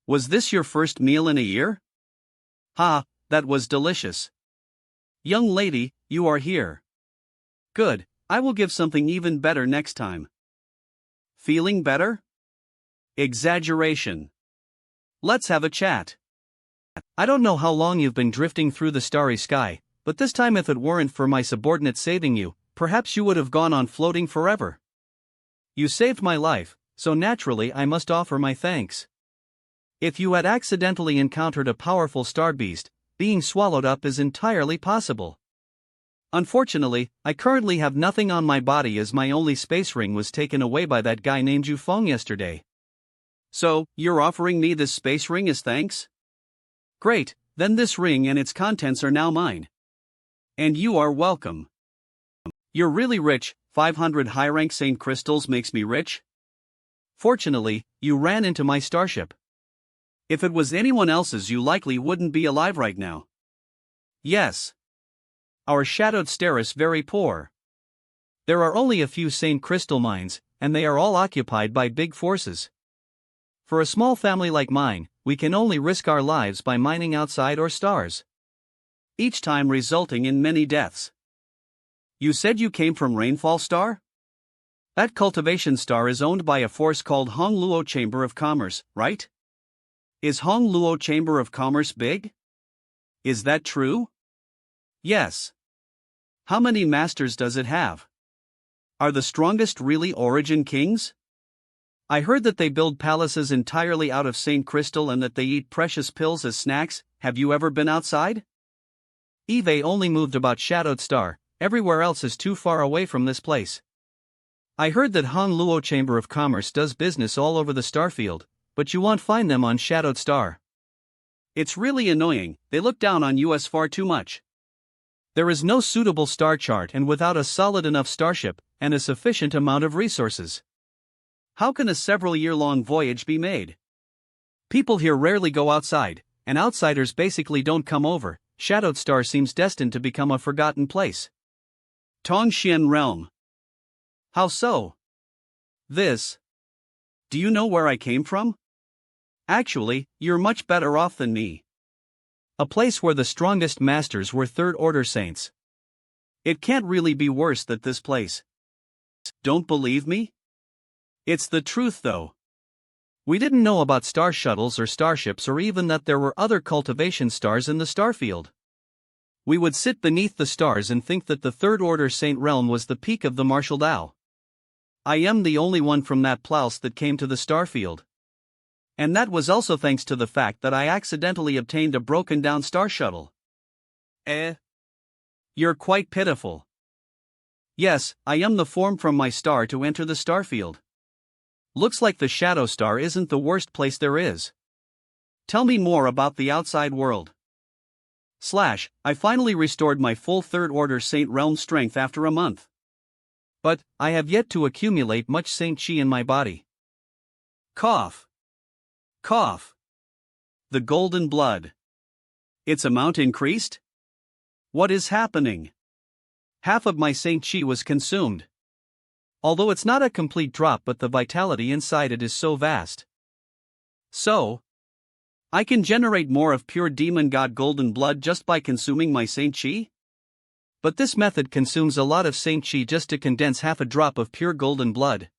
Was this your first meal in a year? Ha, that was delicious. Young lady, you are here. Good, I will give something even better next time. Feeling better? Exaggeration. Let's have a chat. I don't know how long you've been drifting through the starry sky, but this time if it weren't for my subordinate saving you, perhaps you would have gone on floating forever. You saved my life, so naturally I must offer my thanks. If you had accidentally encountered a powerful star beast, being swallowed up is entirely possible. Unfortunately, I currently have nothing on my body as my only space ring was taken away by that guy named Yufeng yesterday. So, you're offering me this space ring as thanks? Great, then this ring and its contents are now mine. And you are welcome. You're really rich, 500 high-rank Saint crystals makes me rich? Fortunately, you ran into my starship. If it was anyone else's you likely wouldn't be alive right now. Yes. Our shadowed star is very poor. There are only a few Saint crystal mines, and they are all occupied by big forces. For a small family like mine, we can only risk our lives by mining outside or stars. Each time resulting in many deaths. You said you came from Rainfall Star? That cultivation star is owned by a force called Hongluo Chamber of Commerce, right? Is Hongluo Chamber of Commerce big? Is that true? Yes. How many masters does it have? Are the strongest really Origin Kings? I heard that they build palaces entirely out of Saint Crystal and that they eat precious pills as snacks. Have you ever been outside? Eve only moved about Shadowed Star, everywhere else is too far away from this place. I heard that Hongluo Chamber of Commerce does business all over the starfield, but you won't find them on Shadowed Star. It's really annoying, they look down on us far too much. There is no suitable star chart and without a solid enough starship, and a sufficient amount of resources. How can a several-year-long voyage be made? People here rarely go outside, and outsiders basically don't come over. Shadowed Star seems destined to become a forgotten place. Tongxian Realm. How so? This. Do you know where I came from? Actually, you're much better off than me. A place where the strongest masters were third-order saints. It can't really be worse than this place. Don't believe me? It's the truth though. We didn't know about star shuttles or starships or even that there were other cultivation stars in the starfield. We would sit beneath the stars and think that the third-order saint realm was the peak of the martial Tao. I am the only one from that place that came to the starfield. And that was also thanks to the fact that I accidentally obtained a broken-down star shuttle. You're quite pitiful. Yes, I am the form from my star to enter the starfield. Looks like the Shadow Star isn't the worst place there is. Tell me more about the outside world. I finally restored my full third-order Saint Realm strength after a month. But, I have yet to accumulate much Saint Chi in my body. Cough. Cough. The golden blood. Its amount increased? What is happening? Half of my Saint Chi was consumed. Although it's not a complete drop, but the vitality inside it is so vast. So, I can generate more of pure demon god golden blood just by consuming my Saint Chi? But this method consumes a lot of Saint Chi just to condense half a drop of pure golden blood.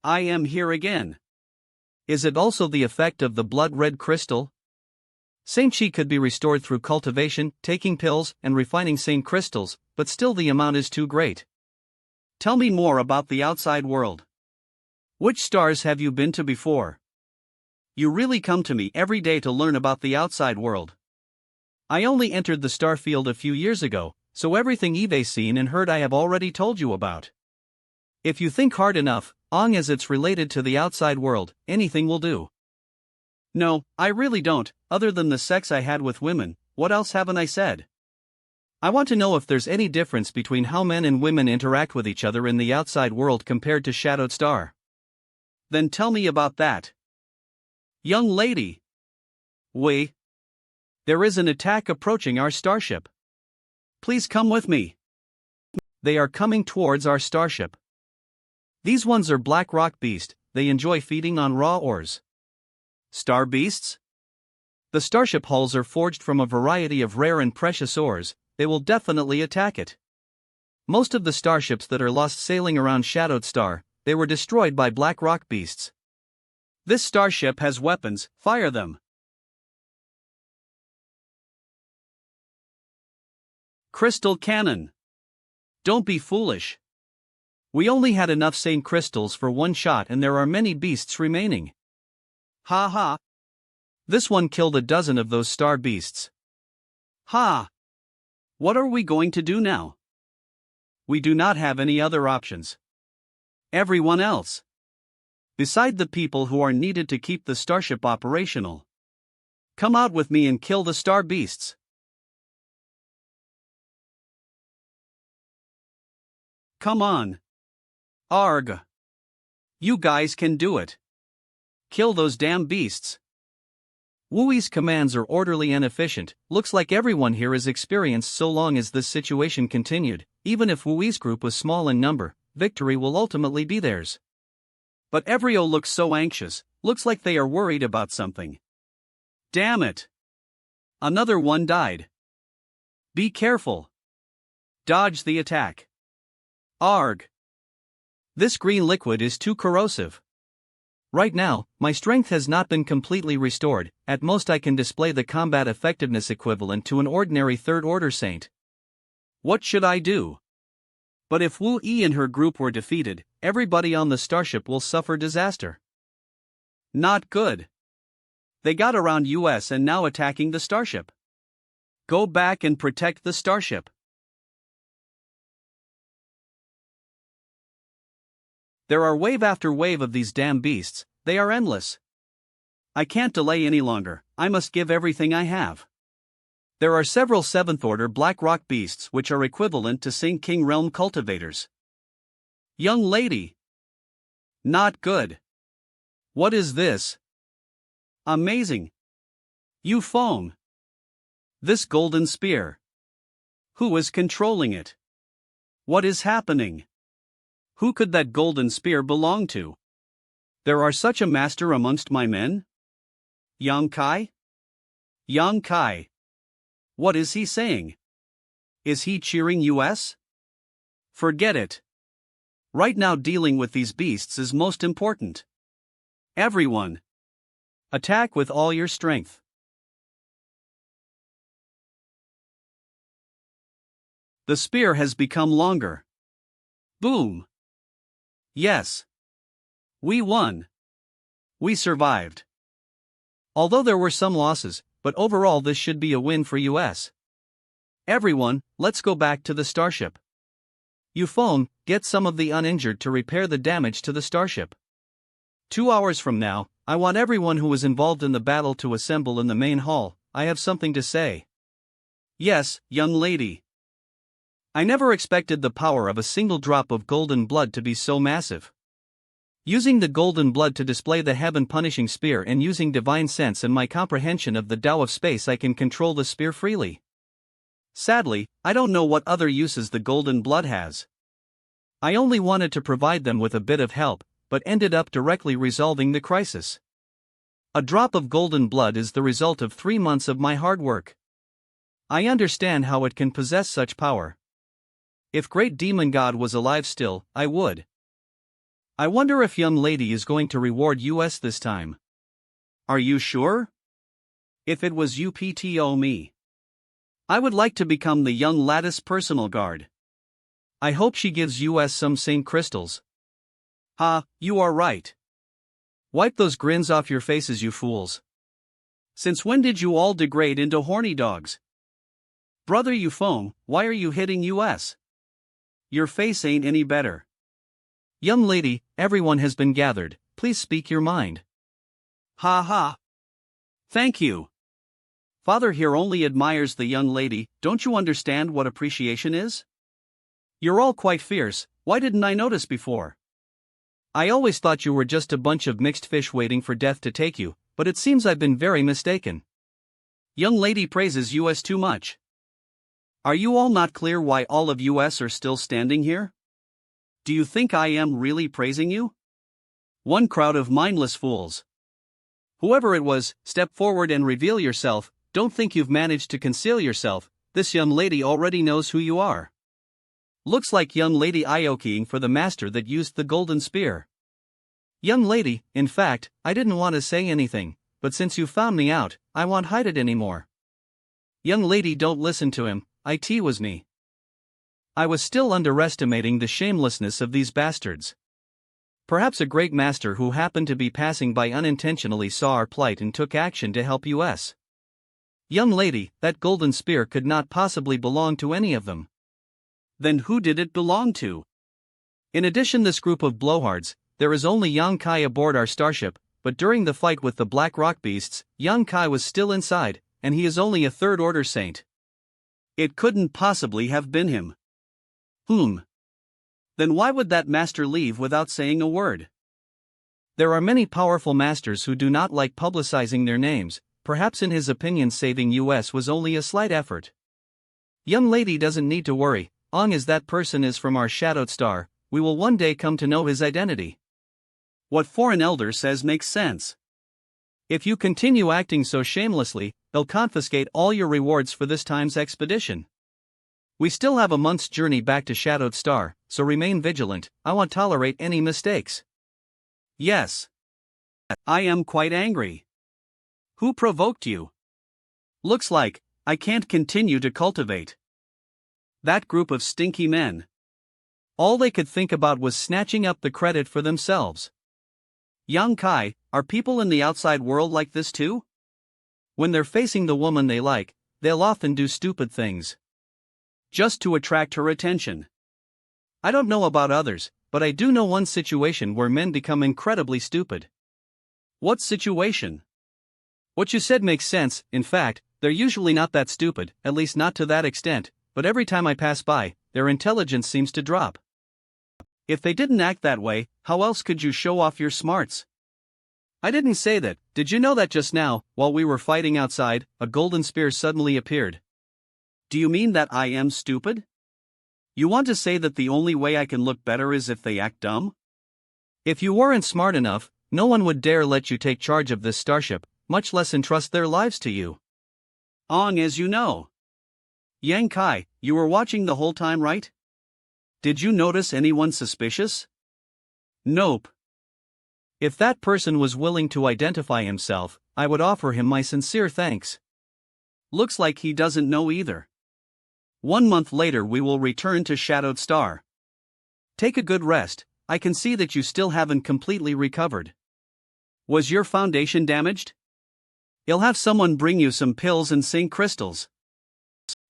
I am here again. Is it also the effect of the blood-red crystal? Saint Chi could be restored through cultivation, taking pills, and refining Saint crystals, but still the amount is too great. Tell me more about the outside world. Which stars have you been to before? You really come to me every day to learn about the outside world. I only entered the star field a few years ago, so everything you've seen and heard I have already told you about. If you think hard enough, as it's related to the outside world, anything will do. No, I really don't, other than the sex I had with women, what else haven't I said? I want to know if there's any difference between how men and women interact with each other in the outside world compared to Shadowed Star. Then tell me about that. Young lady. Wait. There is an attack approaching our starship. Please come with me. They are coming towards our starship. These ones are black rock beast, they enjoy feeding on raw ores. Star beasts? The starship hulls are forged from a variety of rare and precious ores, they will definitely attack it. Most of the starships that are lost sailing around Shadowed Star, they were destroyed by black rock beasts. This starship has weapons, fire them. Crystal cannon. Don't be foolish. We only had enough sane crystals for one shot and there are many beasts remaining. Ha ha. This one killed a dozen of those star beasts. Ha. What are we going to do now? We do not have any other options. Everyone else. Beside the people who are needed to keep the starship operational. Come out with me and kill the star beasts. Come on. Arg. You guys can do it. Kill those damn beasts. Wooey's commands are orderly and efficient. Looks like everyone here is experienced so long as this situation continued. Even if Wooey's group was small in number, victory will ultimately be theirs. But Evrio looks so anxious, looks like they are worried about something. Damn it. Another one died. Be careful. Dodge the attack. Arg. This green liquid is too corrosive. Right now, my strength has not been completely restored, at most I can display the combat effectiveness equivalent to an ordinary third-order saint. What should I do? But if Wu Yi and her group were defeated, everybody on the starship will suffer disaster. Not good. They got around US and now attacking the starship. Go back and protect the starship. There are wave after wave of these damn beasts, they are endless. I can't delay any longer, I must give everything I have. There are several 7th order black rock beasts which are equivalent to Saint King Realm cultivators. Young lady. Not good. What is this? Amazing. You foam. This golden spear. Who is controlling it? What is happening? Who could that golden spear belong to? There are such a master amongst my men? Yang Kai? Yang Kai. What is he saying? Is he cheering US? Forget it. Right now dealing with these beasts is most important. Everyone. Attack with all your strength. The spear has become longer. Boom. Yes. We won. We survived. Although there were some losses, but overall this should be a win for US. Everyone, let's go back to the starship. Euphone, get some of the uninjured to repair the damage to the starship. 2 hours from now, I want everyone who was involved in the battle to assemble in the main hall. I have something to say. Yes, young lady. I never expected the power of a single drop of golden blood to be so massive. Using the golden blood to display the heaven-punishing spear and using divine sense and my comprehension of the Tao of space, I can control the spear freely. Sadly, I don't know what other uses the golden blood has. I only wanted to provide them with a bit of help, but ended up directly resolving the crisis. A drop of golden blood is the result of 3 months of my hard work. I understand how it can possess such power. If Great Demon God was alive still, I would. I wonder if young lady is going to reward US this time. Are you sure? If it was UPTO me, I would like to become the young lattice personal guard. I hope she gives US some sane crystals. Ha, you are right. Wipe those grins off your faces, you fools. Since when did you all degrade into horny dogs? Brother you foam, why are you hitting us? Your face ain't any better. Young lady, everyone has been gathered, please speak your mind. Ha ha. Thank you. Father here only admires the young lady, don't you understand what appreciation is? You're all quite fierce, why didn't I notice before? I always thought you were just a bunch of mixed fish waiting for death to take you, but it seems I've been very mistaken. Young lady praises us too much. Are you all not clear why all of us are still standing here? Do you think I am really praising you? One crowd of mindless fools. Whoever it was, step forward and reveal yourself, don't think you've managed to conceal yourself, this young lady already knows who you are. Looks like young lady Iokiing for the master that used the golden spear. Young lady, in fact, I didn't want to say anything, but since you found me out, I won't hide it anymore. Young lady, don't listen to him, it was me. I was still underestimating the shamelessness of these bastards. Perhaps a great master who happened to be passing by unintentionally saw our plight and took action to help us. Young lady, that golden spear could not possibly belong to any of them. Then who did it belong to? In addition, this group of blowhards, there is only Yang Kai aboard our starship, but during the fight with the Black Rock Beasts, Yang Kai was still inside, and he is only a third-order saint. It couldn't possibly have been him. Then why would that master leave without saying a word? There are many powerful masters who do not like publicizing their names, perhaps in his opinion saving us was only a slight effort. Young lady doesn't need to worry, long as that person is from our shadowed star, we will one day come to know his identity. What foreign elder says makes sense. If you continue acting so shamelessly, they'll confiscate all your rewards for this time's expedition. We still have a month's journey back to Shadowed Star, so remain vigilant, I won't tolerate any mistakes. Yes. I am quite angry. Who provoked you? Looks like I can't continue to cultivate. That group of stinky men. All they could think about was snatching up the credit for themselves. Yang Kai, are people in the outside world like this too? When they're facing the woman they like, they'll often do stupid things. Just to attract her attention. I don't know about others, but I do know one situation where men become incredibly stupid. What situation? What you said makes sense, in fact, they're usually not that stupid, at least not to that extent, but every time I pass by, their intelligence seems to drop. If they didn't act that way, how else could you show off your smarts? I didn't say that, did you know that just now, while we were fighting outside, a golden spear suddenly appeared? Do you mean that I am stupid? You want to say that the only way I can look better is if they act dumb? If you weren't smart enough, no one would dare let you take charge of this starship, much less entrust their lives to you. As you know. Yang Kai, you were watching the whole time, right? Did you notice anyone suspicious? Nope. If that person was willing to identify himself, I would offer him my sincere thanks. Looks like he doesn't know either. 1 month later we will return to Shadowed Star. Take a good rest, I can see that you still haven't completely recovered. Was your foundation damaged? You'll have someone bring you some pills and Saint crystals.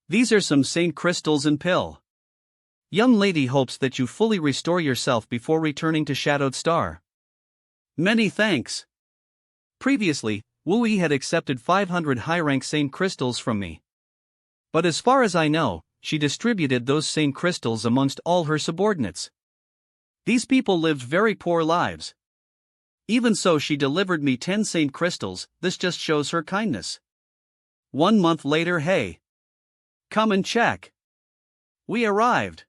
These are some Saint crystals and pill. Young lady hopes that you fully restore yourself before returning to Shadowed Star. Many thanks. Previously, Wu Yi had accepted 500 high-rank Saint crystals from me. But as far as I know, she distributed those Saint crystals amongst all her subordinates. These people lived very poor lives. Even so, she delivered me 10 Saint crystals, this just shows her kindness. 1 month later, hey. Come and check. We arrived.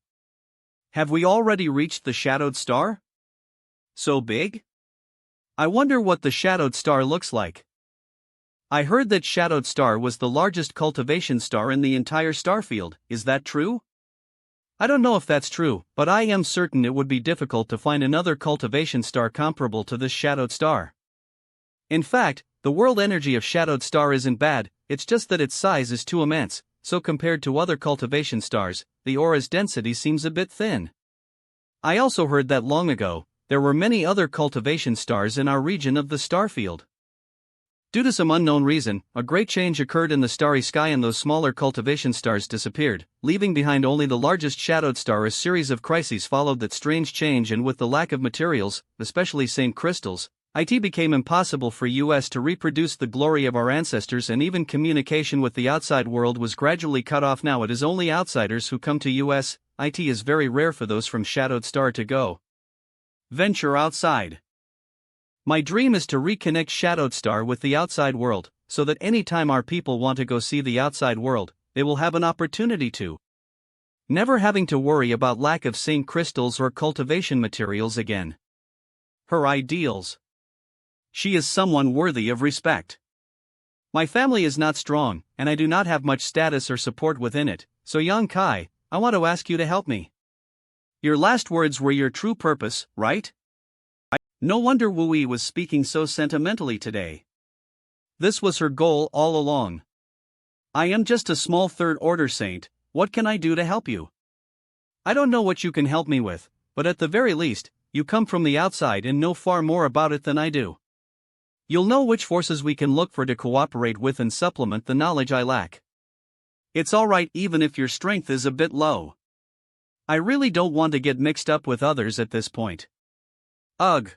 Have we already reached the Shadowed Star? So big? I wonder what the Shadowed Star looks like. I heard that Shadowed Star was the largest cultivation star in the entire starfield, is that true? I don't know if that's true, but I am certain it would be difficult to find another cultivation star comparable to this Shadowed Star. In fact, the world energy of Shadowed Star isn't bad, it's just that its size is too immense, so compared to other cultivation stars, the aura's density seems a bit thin. I also heard that long ago, there were many other cultivation stars in our region of the starfield. Due to some unknown reason, a great change occurred in the starry sky and those smaller cultivation stars disappeared, leaving behind only the largest shadowed star. A series of crises followed that strange change, and with the lack of materials, especially St. crystals, it became impossible for us to reproduce the glory of our ancestors, and even communication with the outside world was gradually cut off. Now it is only outsiders who come to us. It is very rare for those from shadowed star to go venture outside. My dream is to reconnect Shadowed Star with the outside world, so that any time our people want to go see the outside world, they will have an opportunity to. Never having to worry about lack of St. crystals or cultivation materials again. Her ideals. She is someone worthy of respect. My family is not strong, and I do not have much status or support within it, so Yang Kai, I want to ask you to help me. Your last words were your true purpose, right? No wonder Wu Yi was speaking so sentimentally today. This was her goal all along. I am just a small third-order saint. What can I do to help you? I don't know what you can help me with, but at the very least, you come from the outside and know far more about it than I do. You'll know which forces we can look for to cooperate with and supplement the knowledge I lack. It's alright even if your strength is a bit low. I really don't want to get mixed up with others at this point. Ugh.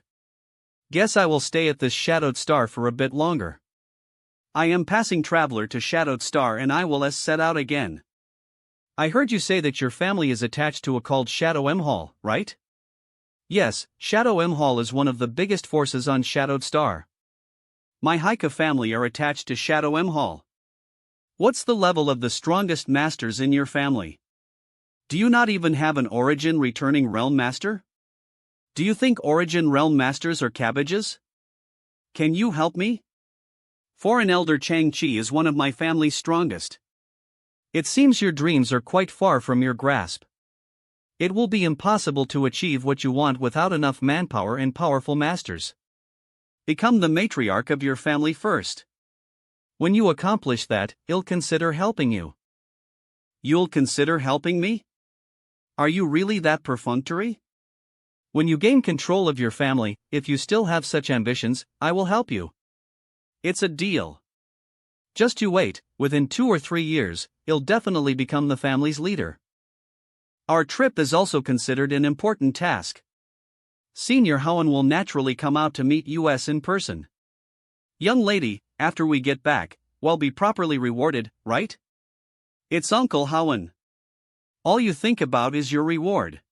Guess I will stay at this Shadowed Star for a bit longer. I am passing traveler to Shadowed Star and I will set out again. I heard you say that your family is attached to a called Shadow M Hall, right? Yes, Shadow M Hall is one of the biggest forces on Shadowed Star. My Haika family are attached to Shadow M Hall. What's the level of the strongest masters in your family? Do you not even have an Origin returning realm master? Do you think Origin realm masters are cabbages? Can you help me? Foreign Elder Chang Chi is one of my family's strongest. It seems your dreams are quite far from your grasp. It will be impossible to achieve what you want without enough manpower and powerful masters. Become the matriarch of your family first. When you accomplish that, I'll consider helping you. You'll consider helping me? Are you really that perfunctory? When you gain control of your family, if you still have such ambitions, I will help you. It's a deal. Just you wait, within 2 or 3 years, I'll definitely become the family's leader. Our trip is also considered an important task. Senior Howen will naturally come out to meet us in person. Young lady, after we get back, we'll be properly rewarded, right? It's Uncle Howen. All you think about is your reward.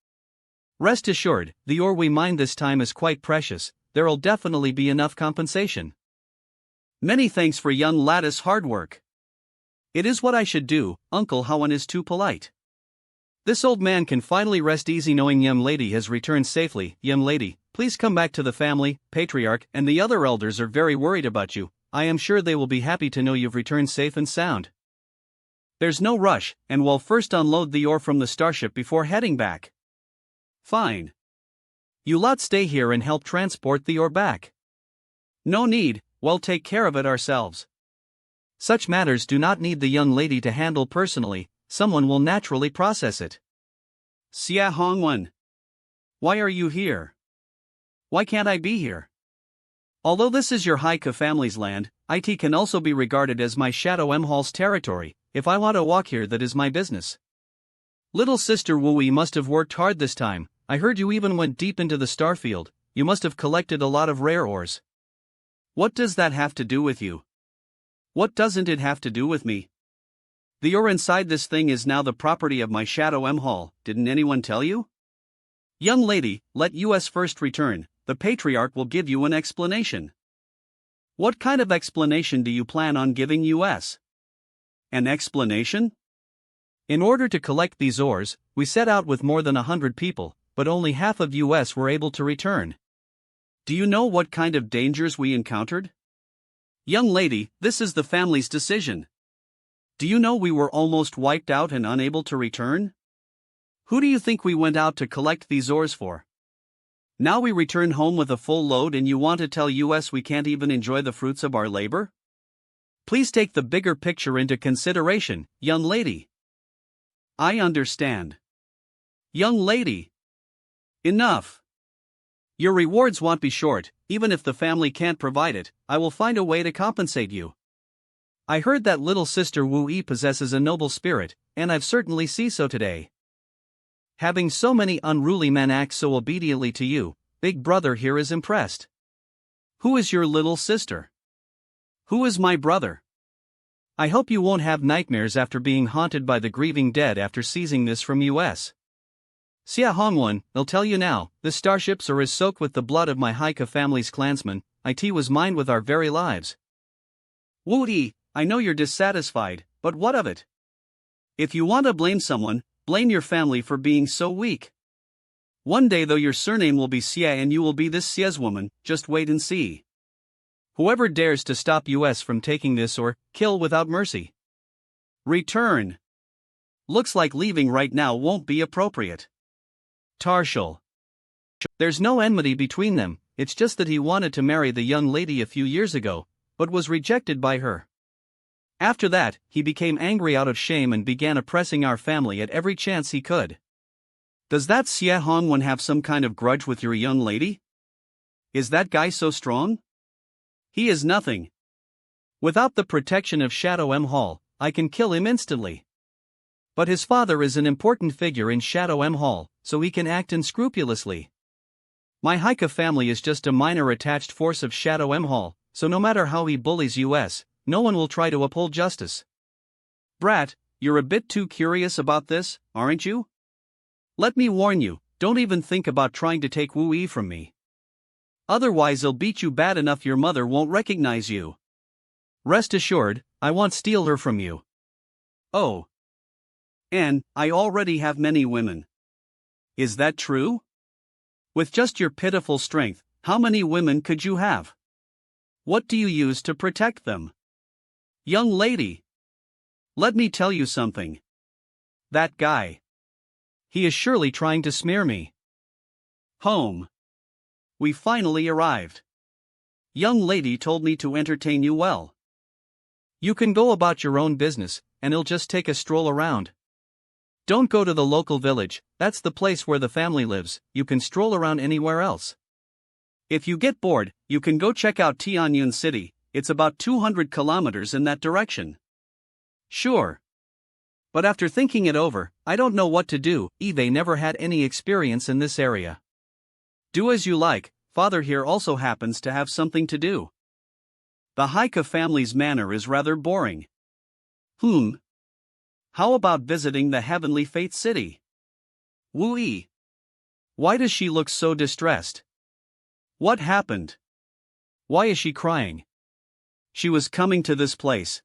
Rest assured, the ore we mine this time is quite precious. There'll definitely be enough compensation. Many thanks for young lattice hard work. It is what I should do. Uncle Howen is too polite. This old man can finally rest easy knowing young lady has returned safely. Young lady, please come back to the family. Patriarch and the other elders are very worried about you. I am sure they will be happy to know you've returned safe and sound. There's no rush, and we'll first unload the ore from the starship before heading back. Fine. You lot stay here and help transport the ore back. No need, we'll take care of it ourselves. Such matters do not need the young lady to handle personally, someone will naturally process it. Xia Hongwen. Why are you here? Why can't I be here? Although this is your Haika family's land, it can also be regarded as my Shadow M Hall's territory. If I want to walk here, that is my business. Little sister Wu Yi must have worked hard this time. I heard you even went deep into the starfield. You must have collected a lot of rare ores. What does that have to do with you? What doesn't it have to do with me? The ore inside this thing is now the property of my Shadow M Hall. Didn't anyone tell you? Young lady, let us first return. The patriarch will give you an explanation. What kind of explanation do you plan on giving us? An explanation? In order to collect these ores, we set out with more than 100 people, but only half of us were able to return. Do you know what kind of dangers we encountered? Young lady, this is the family's decision. Do you know we were almost wiped out and unable to return? Who do you think we went out to collect these ores for? Now we return home with a full load and you want to tell us we can't even enjoy the fruits of our labor? Please take the bigger picture into consideration, young lady. I understand. Young lady. Enough. Your rewards won't be short, even if the family can't provide it, I will find a way to compensate you. I heard that little sister Wu Yi possesses a noble spirit, and I've certainly seen so today. Having so many unruly men act so obediently to you, Big Brother here is impressed. Who is your little sister? Who is my brother? I hope you won't have nightmares after being haunted by the grieving dead after seizing this from US. Xia Hongwen, I'll tell you now, the starships are as soaked with the blood of my Haika family's clansmen, it was mined with our very lives. Wu Yi, I know you're dissatisfied, but what of it? If you want to blame someone, blame your family for being so weak. One day though your surname will be Xia and you will be this Xia's woman, just wait and see. Whoever dares to stop US from taking this or kill without mercy. Return. Looks like leaving right now won't be appropriate. Tarshal. There's no enmity between them, it's just that he wanted to marry the young lady a few years ago, but was rejected by her. After that, he became angry out of shame and began oppressing our family at every chance he could. Does that Xie Hongwen have some kind of grudge with your young lady? Is that guy so strong? He is nothing. Without the protection of Shadow M Hall, I can kill him instantly. But his father is an important figure in Shadow M Hall, so he can act unscrupulously. My Haika family is just a minor attached force of Shadow M Hall, so no matter how he bullies US, no one will try to uphold justice. Brat, you're a bit too curious about this, aren't you? Let me warn you, don't even think about trying to take Wu Yi from me. Otherwise I'll beat you bad enough your mother won't recognize you. Rest assured, I won't steal her from you. Oh. And I already have many women. Is that true? With just your pitiful strength, how many women could you have? What do you use to protect them? Young lady. Let me tell you something. That guy. He is surely trying to smear me. Home. We finally arrived. Young lady told me to entertain you well. You can go about your own business, and I'll just take a stroll around. Don't go to the local village, that's the place where the family lives, you can stroll around anywhere else. If you get bored, you can go check out Tianyun City, it's about 200 kilometers in that direction. Sure. But after thinking it over, I don't know what to do, Eve never had any experience in this area. Do as you like, father here also happens to have something to do. The Haika family's manor is rather boring. How about visiting the Heavenly Fate City? Wu Yi. Why does she look so distressed? What happened? Why is she crying? She was coming to this place.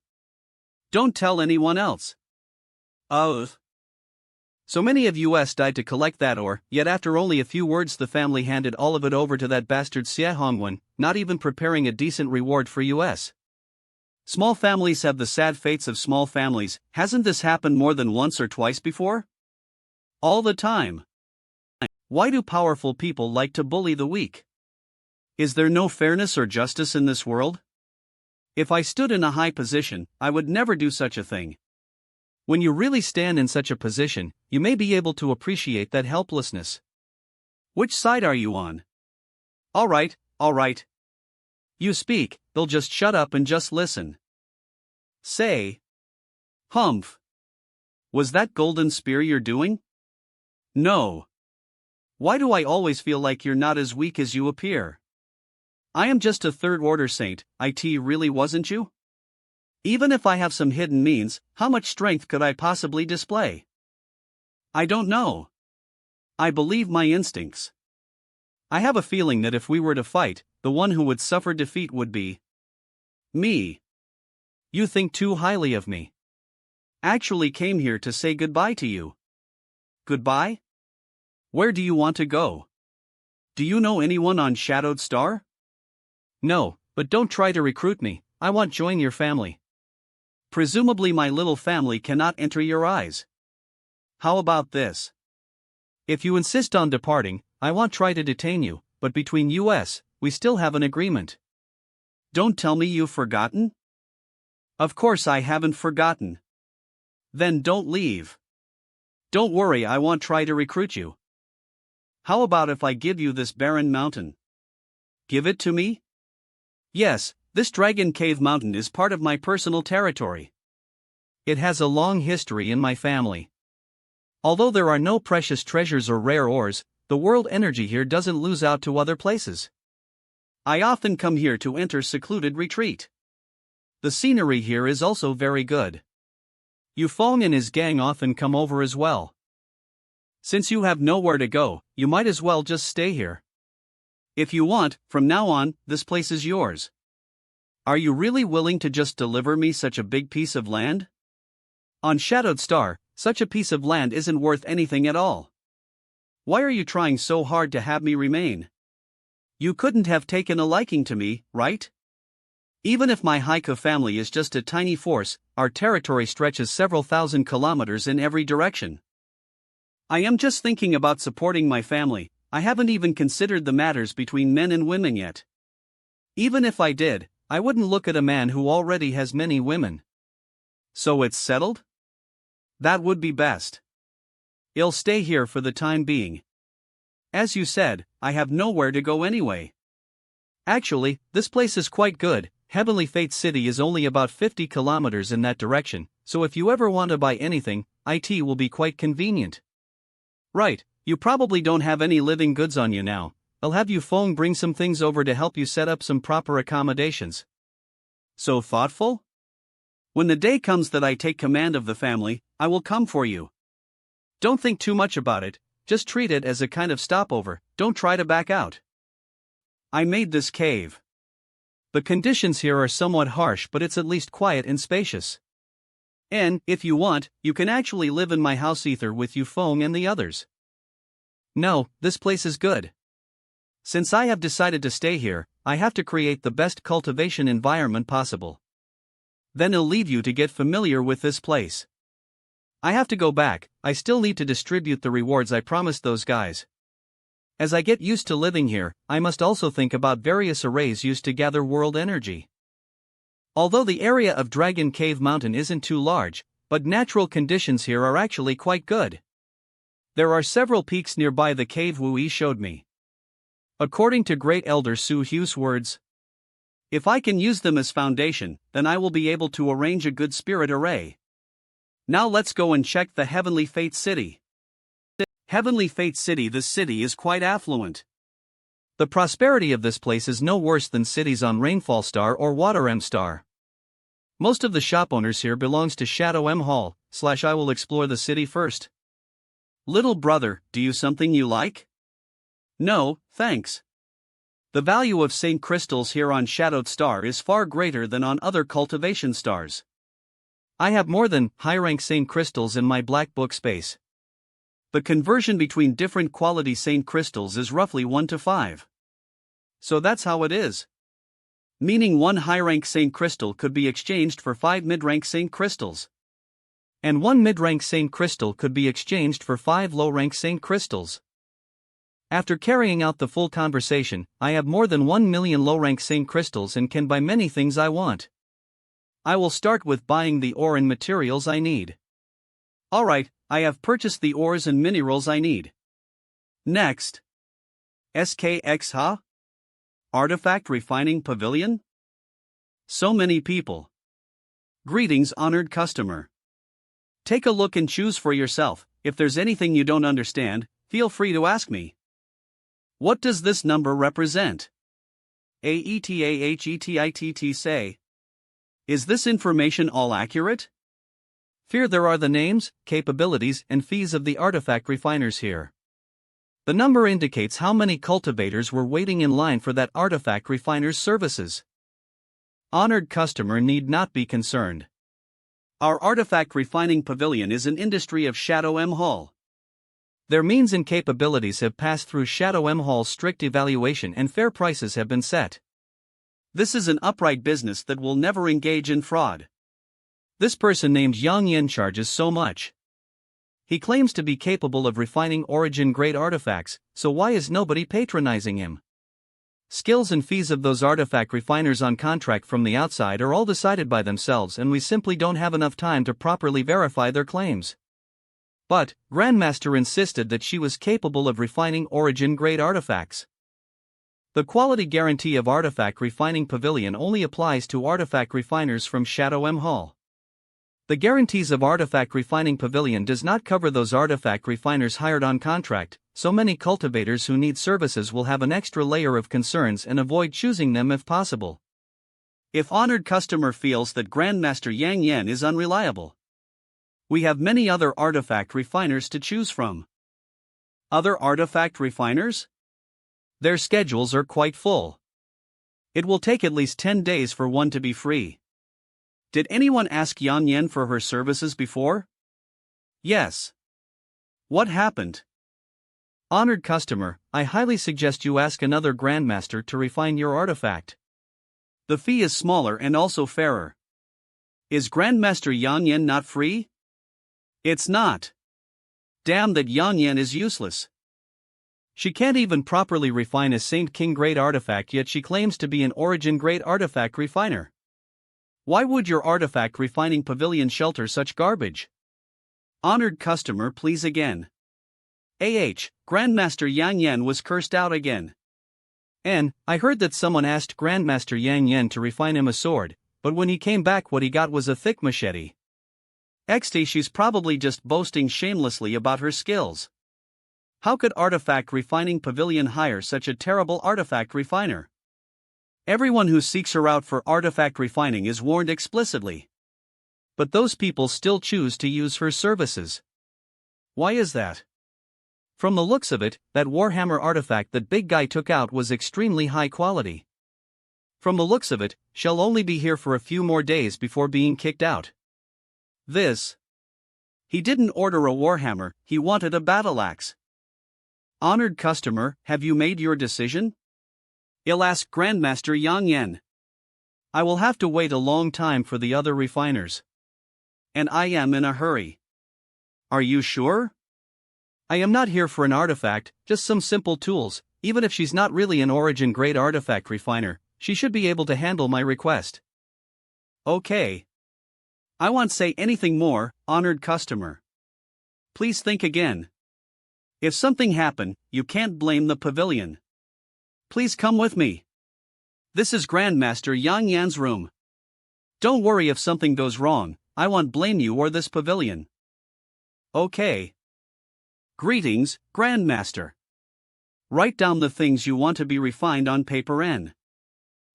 Don't tell anyone else. Oh. So many of US died to collect that ore, yet after only a few words the family handed all of it over to that bastard Xie Hongwen, not even preparing a decent reward for US. Small families have the sad fates of small families, hasn't this happened more than once or twice before? All the time. Why do powerful people like to bully the weak? Is there no fairness or justice in this world? If I stood in a high position, I would never do such a thing. When you really stand in such a position, you may be able to appreciate that helplessness. Which side are you on? All right. You speak, they'll just shut up and just listen. Say. Humph. Was that golden spear you're doing? No. Why do I always feel like you're not as weak as you appear? I am just a third-order saint, it really wasn't you? Even if I have some hidden means, how much strength could I possibly display? I don't know. I believe my instincts. I have a feeling that if we were to fight, the one who would suffer defeat would be me. You think too highly of me. Actually came here to say goodbye to you. Goodbye? Where do you want to go? Do you know anyone on Shadowed Star? No, but don't try to recruit me, I won't join your family. Presumably my little family cannot enter your eyes. How about this? If you insist on departing, I won't try to detain you, but between US, we still have an agreement. Don't tell me you've forgotten? Of course I haven't forgotten. Then don't leave. Don't worry, I won't try to recruit you. How about if I give you this barren mountain? Give it to me? Yes, this Dragon Cave Mountain is part of my personal territory. It has a long history in my family. Although there are no precious treasures or rare ores, the world energy here doesn't lose out to other places. I often come here to enter secluded retreat. The scenery here is also very good. Yufeng and his gang often come over as well. Since you have nowhere to go, you might as well just stay here. If you want, from now on, this place is yours. Are you really willing to just deliver me such a big piece of land? On Shadowed Star, such a piece of land isn't worth anything at all. Why are you trying so hard to have me remain? You couldn't have taken a liking to me, right? Even if my Haiku family is just a tiny force, our territory stretches several thousand kilometers in every direction. I am just thinking about supporting my family. I haven't even considered the matters between men and women yet. Even if I did, I wouldn't look at a man who already has many women. So it's settled? That would be best. I'll stay here for the time being. As you said, I have nowhere to go anyway. Actually, this place is quite good. Heavenly Fate City is only about 50 kilometers in that direction, so if you ever want to buy anything, it will be quite convenient. Right, you probably don't have any living goods on you now. I'll have Yufeng bring some things over to help you set up some proper accommodations. So thoughtful? When the day comes that I take command of the family, I will come for you. Don't think too much about it, just treat it as a kind of stopover, don't try to back out. I made this cave. The conditions here are somewhat harsh, but it's at least quiet and spacious. And, if you want, you can actually live in my house ether with Yufeng and the others. No, this place is good. Since I have decided to stay here, I have to create the best cultivation environment possible. Then I'll leave you to get familiar with this place. I have to go back, I still need to distribute the rewards I promised those guys. As I get used to living here, I must also think about various arrays used to gather world energy. Although the area of Dragon Cave Mountain isn't too large, but natural conditions here are actually quite good. There are several peaks nearby the cave Wu Yi showed me. According to Great Elder Su Hu's words, if I can use them as foundation, then I will be able to arrange a good spirit array. Now let's go and check the Heavenly Fate City. Heavenly Fate City. This city is quite affluent. The prosperity of this place is no worse than cities on Rainfall Star or Water M Star. Most of the shop owners here belongs to Shadow M Hall. I will explore the city first. Little brother, do you something you like? No, thanks. The value of Saint Crystals here on Shadowed Star is far greater than on other cultivation stars. I have more than high-rank Saint Crystals in my black book space. The conversion between different quality Saint Crystals is roughly 1 to 5. So that's how it is. Meaning one high-rank Saint Crystal could be exchanged for 5 mid-rank Saint Crystals. And one mid-rank Saint Crystal could be exchanged for 5 low-rank Saint Crystals. After carrying out the full conversation, I have more than 1 million low-rank Saint Crystals and can buy many things I want. I will start with buying the ore and materials I need. Alright, I have purchased the ores and minerals I need. Next. SKX Ha? Artifact Refining Pavilion? So many people. Greetings, honored customer. Take a look and choose for yourself. If there's anything you don't understand, feel free to ask me. What does this number represent? AETAHETITT say. Is this information all accurate? Fear there are the names, capabilities, and fees of the artifact refiners here. The number indicates how many cultivators were waiting in line for that artifact refiner's services. Honored customer need not be concerned. Our artifact refining pavilion is an industry of Shadow M Hall. Their means and capabilities have passed through Shadow M Hall's strict evaluation and fair prices have been set. This is an upright business that will never engage in fraud. This person named Yang Yen charges so much. He claims to be capable of refining origin-grade artifacts, so why is nobody patronizing him? Skills and fees of those artifact refiners on contract from the outside are all decided by themselves and we simply don't have enough time to properly verify their claims. But, Grandmaster insisted that she was capable of refining origin-grade artifacts. The quality guarantee of Artifact Refining Pavilion only applies to artifact refiners from Shadow M Hall. The guarantees of Artifact Refining Pavilion does not cover those artifact refiners hired on contract, so many cultivators who need services will have an extra layer of concerns and avoid choosing them if possible. If honored customer feels that Grandmaster Yang Yan is unreliable, we have many other artifact refiners to choose from. Other artifact refiners? Their schedules are quite full. It will take at least 10 days for one to be free. Did anyone ask Yan Yan for her services before? Yes. What happened? Honored customer, I highly suggest you ask another Grandmaster to refine your artifact. The fee is smaller and also fairer. Is Grandmaster Yan Yan not free? It's not. Damn, that Yan Yan is useless. She can't even properly refine a Saint King grade artifact, yet she claims to be an origin grade artifact refiner. Why would your artifact refining pavilion shelter such garbage? Honored customer, please again. Grandmaster Yang Yan was cursed out again. I heard that someone asked Grandmaster Yang Yan to refine him a sword, but when he came back what he got was a thick machete. She's probably just boasting shamelessly about her skills. How could Artifact Refining Pavilion hire such a terrible artifact refiner? Everyone who seeks her out for artifact refining is warned explicitly. But those people still choose to use her services. Why is that? From the looks of it, that Warhammer artifact that big guy took out was extremely high quality. From the looks of it, she'll only be here for a few more days before being kicked out. He didn't order a Warhammer, he wanted a battle axe. Honored customer, have you made your decision? I'll ask Grandmaster Yang Yan. I will have to wait a long time for the other refiners. And I am in a hurry. Are you sure? I am not here for an artifact, just some simple tools. Even if she's not really an origin grade artifact refiner, she should be able to handle my request. Okay. I won't say anything more, honored customer. Please think again. If something happened, you can't blame the pavilion. Please come with me. This is Grandmaster Yang Yan's room. Don't worry if something goes wrong, I won't blame you or this pavilion. Okay. Greetings, Grandmaster. Write down the things you want to be refined on paper N.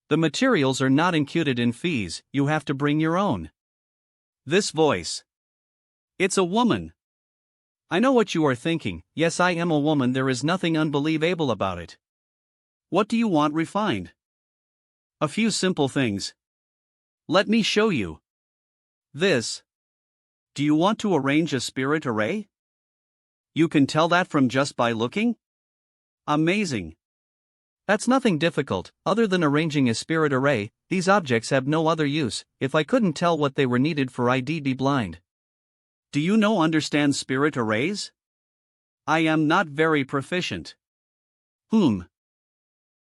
The materials are not included in fees, you have to bring your own. This voice. It's a woman. I know what you are thinking, yes, I am a woman, there is nothing unbelievable about it. What do you want refined? A few simple things. Let me show you. This. Do you want to arrange a spirit array? You can tell that from just by looking? Amazing. That's nothing difficult, other than arranging a spirit array. These objects have no other use. If I couldn't tell what they were needed for, I'd be blind. Do you understand spirit arrays? I am not very proficient.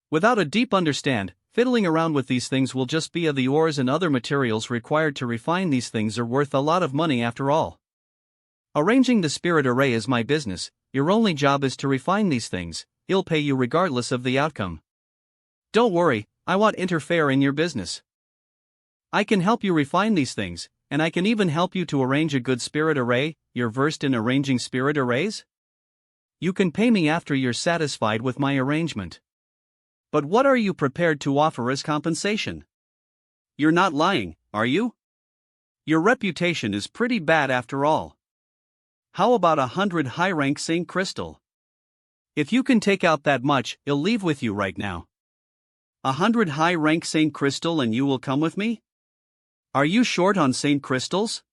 Without a deep understand, fiddling around with these things will just be the ores and other materials required to refine these things are worth a lot of money after all. Arranging the spirit array is my business, your only job is to refine these things, I'll pay you regardless of the outcome. Don't worry, I won't interfere in your business. I can help you refine these things, and I can even help you to arrange a good spirit array. You're versed in arranging spirit arrays? You can pay me after you're satisfied with my arrangement. But what are you prepared to offer as compensation? You're not lying, are you? Your reputation is pretty bad after all. How about 100 high-rank Saint Crystal? If you can take out that much, I'll leave with you right now. 100 high-rank Saint Crystal and you will come with me? Are you short on Saint Crystals?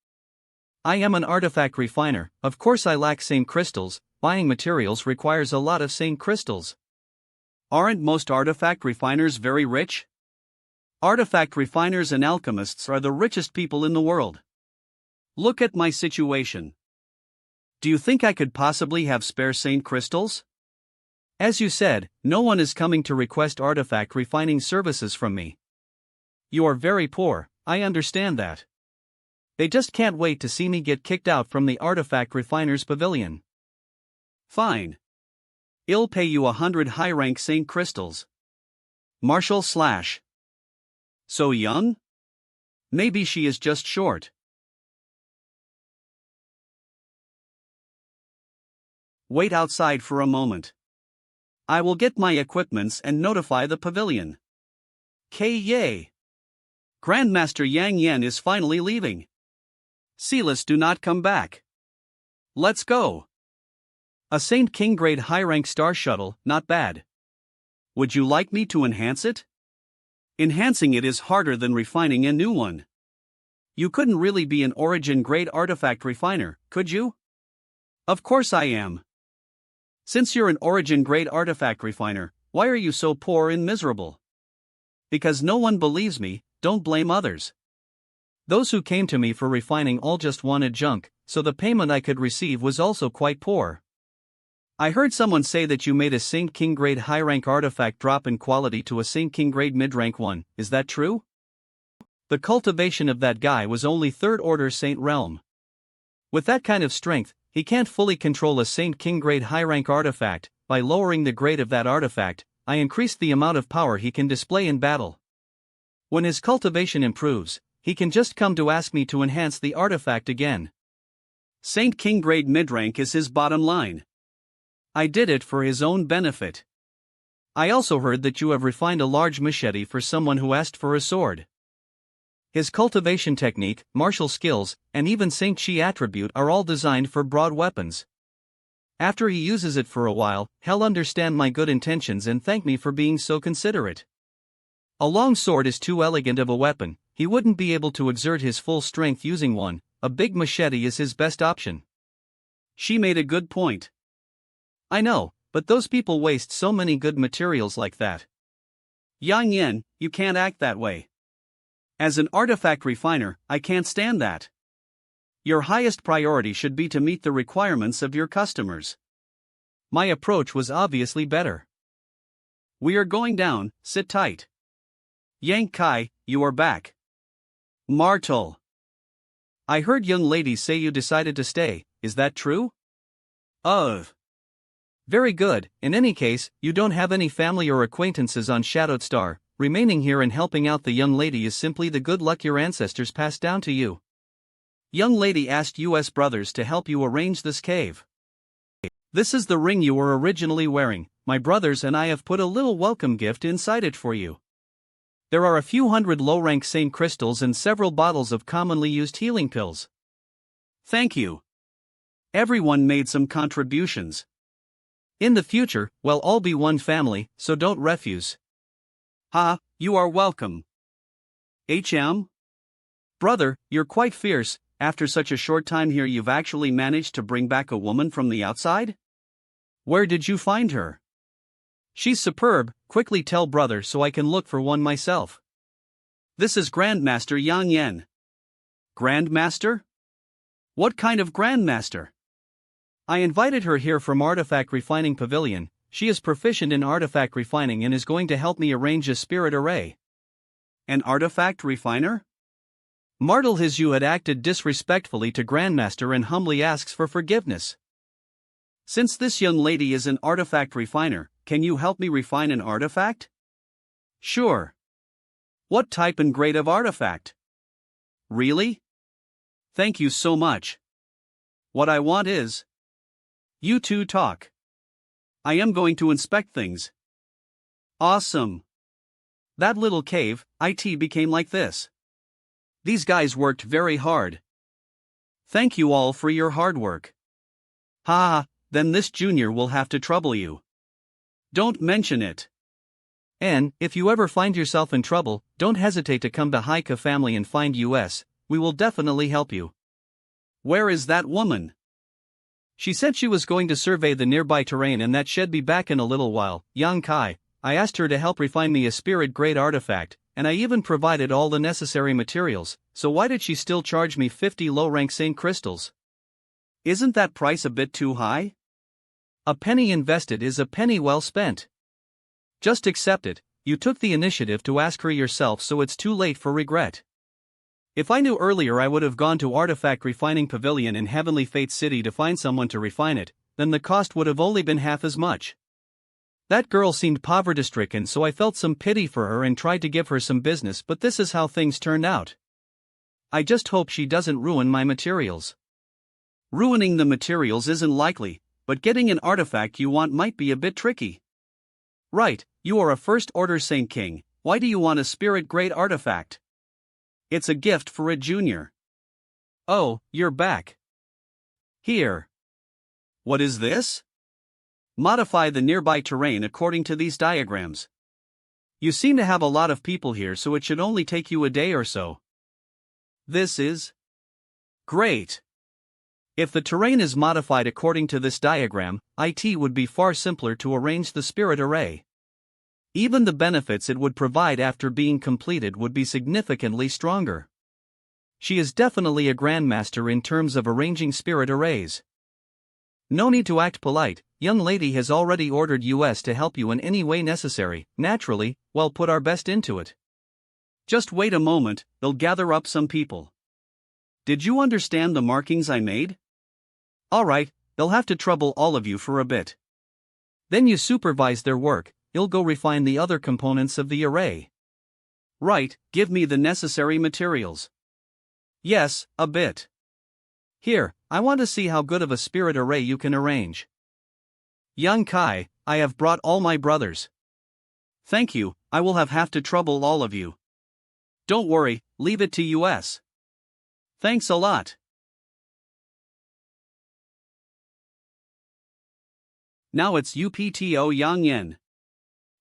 I am an artifact refiner, of course I lack Saint Crystals. Buying materials requires a lot of Saint Crystals. Aren't most artifact refiners very rich? Artifact refiners and alchemists are the richest people in the world. Look at my situation. Do you think I could possibly have spare Saint Crystals? As you said, no one is coming to request artifact refining services from me. You are very poor, I understand that. They just can't wait to see me get kicked out from the artifact refiner's pavilion. Fine. I'll pay you 100 high-rank Saint crystals. Marshall / So young? Maybe she is just short. Wait outside for a moment. I will get my equipments and notify the pavilion. Yay! Grandmaster Yang Yen is finally leaving. Sealess do not come back. Let's go. A Saint King grade high-rank star shuttle, not bad. Would you like me to enhance it? Enhancing it is harder than refining a new one. You couldn't really be an origin grade artifact refiner, could you? Of course I am. Since you're an origin grade artifact refiner, why are you so poor and miserable? Because no one believes me, don't blame others. Those who came to me for refining all just wanted junk, so the payment I could receive was also quite poor. I heard someone say that you made a Saint King grade high rank artifact drop in quality to a Saint King grade mid rank one, is that true? The cultivation of that guy was only 3rd order Saint realm. With that kind of strength, he can't fully control a Saint King grade high rank artifact. By lowering the grade of that artifact, I increased the amount of power he can display in battle. When his cultivation improves, he can just come to ask me to enhance the artifact again. Saint King grade mid-rank is his bottom line. I did it for his own benefit. I also heard that you have refined a large machete for someone who asked for a sword. His cultivation technique, martial skills, and even Saint Chi attribute are all designed for broad weapons. After he uses it for a while, he'll understand my good intentions and thank me for being so considerate. A long sword is too elegant of a weapon, he wouldn't be able to exert his full strength using one. A big machete is his best option. She made a good point. I know, but those people waste so many good materials like that. Yang Yen, you can't act that way. As an artifact refiner, I can't stand that. Your highest priority should be to meet the requirements of your customers. My approach was obviously better. We are going down, sit tight. Yang Kai, you are back. Martel. I heard young ladies say you decided to stay, is that true? Very good, in any case, you don't have any family or acquaintances on Shadowed Star. Remaining here and helping out the young lady is simply the good luck your ancestors passed down to you. Young lady asked US brothers to help you arrange this cave. This is the ring you were originally wearing. My brothers and I have put a little welcome gift inside it for you. There are a few hundred low-rank Saint crystals and several bottles of commonly used healing pills. Thank you. Everyone made some contributions. In the future, we'll all be one family, so don't refuse. Ha, you are welcome. Brother, you're quite fierce. After such a short time here you've actually managed to bring back a woman from the outside? Where did you find her? She's superb, quickly tell brother so I can look for one myself. This is Grandmaster Yang Yen. Grandmaster? What kind of Grandmaster? I invited her here from Artifact Refining Pavilion. She is proficient in artifact refining and is going to help me arrange a spirit array. An artifact refiner? Martel his you had acted disrespectfully to Grandmaster and humbly asks for forgiveness. Since this young lady is an artifact refiner, can you help me refine an artifact? Sure. What type and grade of artifact? Really? Thank you so much. What I want is... You two talk. I am going to inspect things. Awesome. That little cave, it became like this. These guys worked very hard. Thank you all for your hard work. Ha, then this junior will have to trouble you. Don't mention it. And, if you ever find yourself in trouble, don't hesitate to come to Haika family and find us, we will definitely help you. Where is that woman? She said she was going to survey the nearby terrain and that she'd be back in a little while. Yang Kai, I asked her to help refine me a spirit-grade artifact, and I even provided all the necessary materials, so why did she still charge me 50 low-rank Saint crystals? Isn't that price a bit too high? A penny invested is a penny well spent. Just accept it, you took the initiative to ask her yourself so it's too late for regret. If I knew earlier I would have gone to Artifact Refining Pavilion in Heavenly Fate City to find someone to refine it, then the cost would have only been half as much. That girl seemed poverty-stricken, so I felt some pity for her and tried to give her some business, but this is how things turned out. I just hope she doesn't ruin my materials. Ruining the materials isn't likely, but getting an artifact you want might be a bit tricky. Right, you are a First Order Saint King, why do you want a Spirit Grade artifact? It's a gift for a junior. Oh, you're back. Here. What is this? Modify the nearby terrain according to these diagrams. You seem to have a lot of people here, so it should only take you a day or so. This is great. If the terrain is modified according to this diagram, it would be far simpler to arrange the spirit array. Even the benefits it would provide after being completed would be significantly stronger. She is definitely a grandmaster in terms of arranging spirit arrays. No need to act polite, young lady has already ordered us to help you in any way necessary. Naturally, we'll put our best into it. Just wait a moment, they'll gather up some people. Did you understand the markings I made? Alright, they'll have to trouble all of you for a bit. Then you supervise their work, you'll go refine the other components of the array. Right, give me the necessary materials. Yes, a bit. Here, I want to see how good of a spirit array you can arrange. Young Kai, I have brought all my brothers. Thank you, I will have to trouble all of you. Don't worry, leave it to us. Thanks a lot. Now it's UPTO Yang Yen.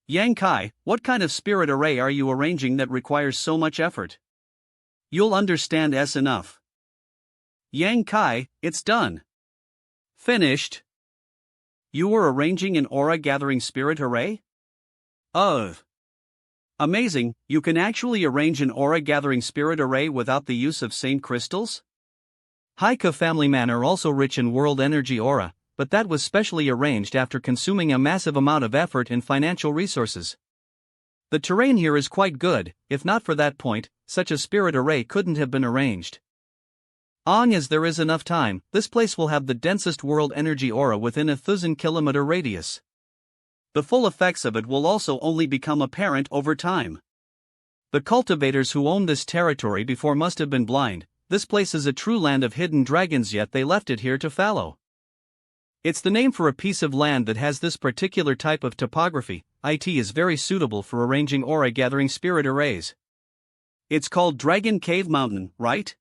Yang Kai, what kind of spirit array are you arranging that requires so much effort? You'll understand enough. Yang Kai, it's done. Finished. You were arranging an aura-gathering spirit array? Amazing, you can actually arrange an aura-gathering spirit array without the use of Saint crystals? Haika family man are also rich in world energy aura, but that was specially arranged after consuming a massive amount of effort and financial resources. The terrain here is quite good, if not for that point, such a spirit array couldn't have been arranged. As there is enough time, this place will have the densest world energy aura within a 1,000-kilometer radius. The full effects of it will also only become apparent over time. The cultivators who owned this territory before must have been blind. This place is a true land of hidden dragons, yet they left it here to fallow. It's the name for a piece of land that has this particular type of topography. It is very suitable for arranging aura-gathering spirit arrays. It's called Dragon Cave Mountain, right?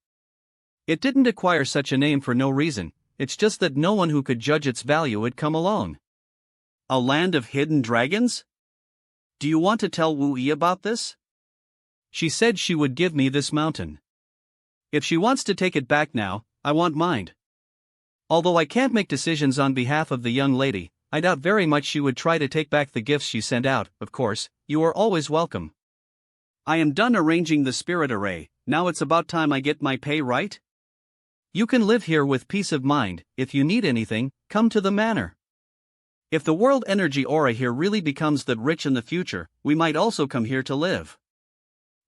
It didn't acquire such a name for no reason, it's just that no one who could judge its value had come along. A land of hidden dragons? Do you want to tell Wu Yi about this? She said she would give me this mountain. If she wants to take it back now, I won't mind. Although I can't make decisions on behalf of the young lady, I doubt very much she would try to take back the gifts she sent out. Of course, you are always welcome. I am done arranging the spirit array, now it's about time I get my pay right? You can live here with peace of mind. If you need anything, come to the manor. If the world energy aura here really becomes that rich in the future, we might also come here to live.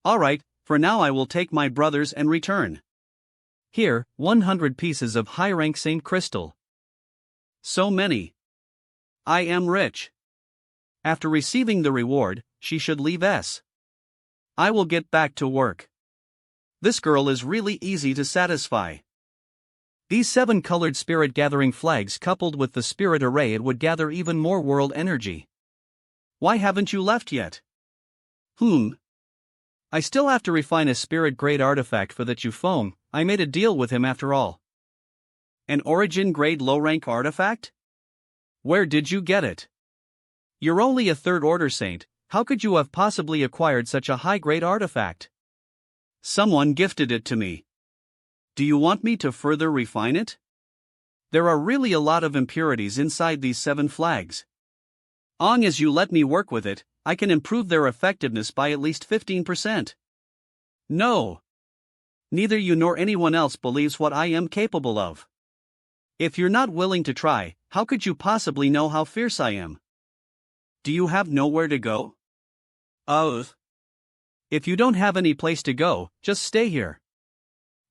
Alright, for now I will take my brothers and return. Here, 100 pieces of high-rank Saint Crystal. So many. I am rich. After receiving the reward, she should leave us. I will get back to work. This girl is really easy to satisfy. These 7 colored spirit-gathering flags coupled with the spirit array, it would gather even more world energy. Why haven't you left yet? I still have to refine a spirit-grade artifact for that Yufeng. I made a deal with him after all. An origin-grade low-rank artifact? Where did you get it? You're only a third-order saint, how could you have possibly acquired such a high-grade artifact? Someone gifted it to me. Do you want me to further refine it? There are really a lot of impurities inside these 7 flags. Long as you let me work with it, I can improve their effectiveness by at least 15%. No. Neither you nor anyone else believes what I am capable of. If you're not willing to try, how could you possibly know how fierce I am? Do you have nowhere to go? If you don't have any place to go, just stay here.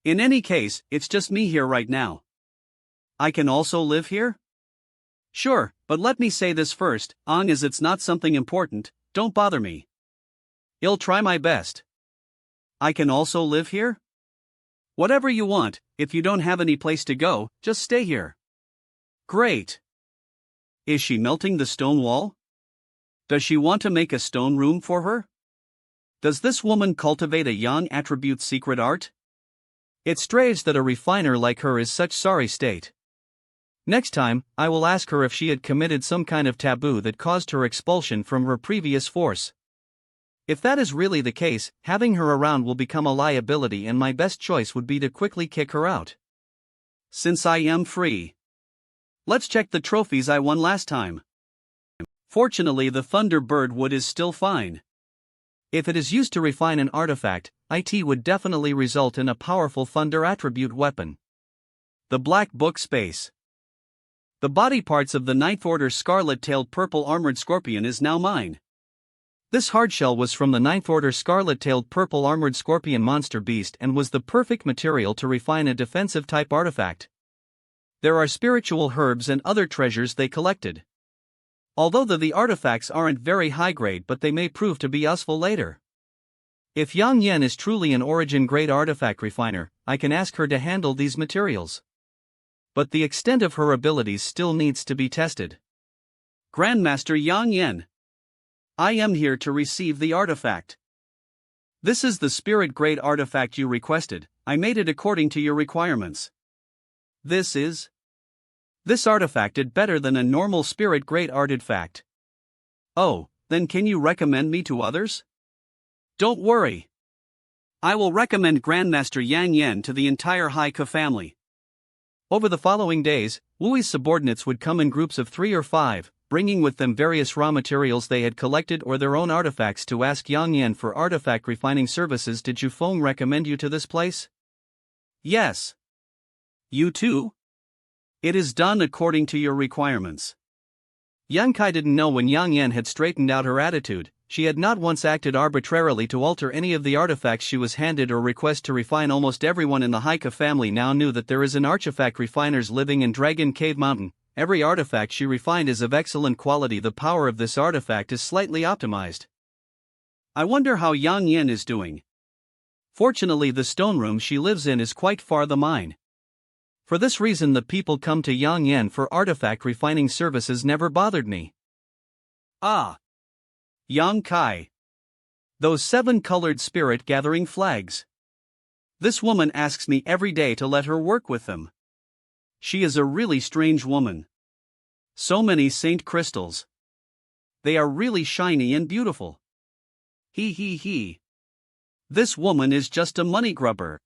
In any case, it's just me here right now. I can also live here? Sure, but let me say this first, as it's not something important, don't bother me. I'll try my best. I can also live here? Whatever you want, if you don't have any place to go, just stay here. Great. Is she melting the stone wall? Does she want to make a stone room for her? Does this woman cultivate a young attribute's secret art? It's strange that a refiner like her is such sorry state. Next time, I will ask her if she had committed some kind of taboo that caused her expulsion from her previous force. If that is really the case, having her around will become a liability, and my best choice would be to quickly kick her out. Since I am free. Let's check the trophies I won last time. Fortunately, the Thunderbird wood is still fine. If it is used to refine an artifact, it would definitely result in a powerful thunder attribute weapon. The Black Book Space. The body parts of the Ninth Order Scarlet-Tailed Purple Armored Scorpion is now mine. This hardshell was from the Ninth Order Scarlet-Tailed Purple Armored Scorpion monster beast and was the perfect material to refine a defensive-type artifact. There are spiritual herbs and other treasures they collected. Although the artifacts aren't very high grade, but they may prove to be useful later. If Yang Yen is truly an origin-grade artifact refiner, I can ask her to handle these materials. But the extent of her abilities still needs to be tested. Grandmaster Yang Yen. I am here to receive the artifact. This is the spirit-grade artifact you requested. I made it according to your requirements. This artifact did better than a normal spirit-grade artifact. Oh, then can you recommend me to others? Don't worry. I will recommend Grandmaster Yang Yen to the entire Haika family. Over the following days, Wui's subordinates would come in groups of 3 or 5, bringing with them various raw materials they had collected or their own artifacts to ask Yang Yen for artifact refining services. Did Jufeng recommend you to this place? Yes. You too? It is done according to your requirements. Yang Kai didn't know when Yang Yen had straightened out her attitude. She had not once acted arbitrarily to alter any of the artifacts she was handed or request to refine. Almost everyone in the Haika family now knew that there is an artifact refiners living in Dragon Cave Mountain. Every artifact she refined is of excellent quality. The power of this artifact is slightly optimized. I wonder how Yang Yen is doing. Fortunately, the stone room she lives in is quite far the mine. For this reason, the people come to Yang Yen for artifact refining services never bothered me. Ah! Yang Kai. Those 7-colored spirit-gathering flags. This woman asks me every day to let her work with them. She is a really strange woman. So many saint crystals. They are really shiny and beautiful. He. This woman is just a money grubber.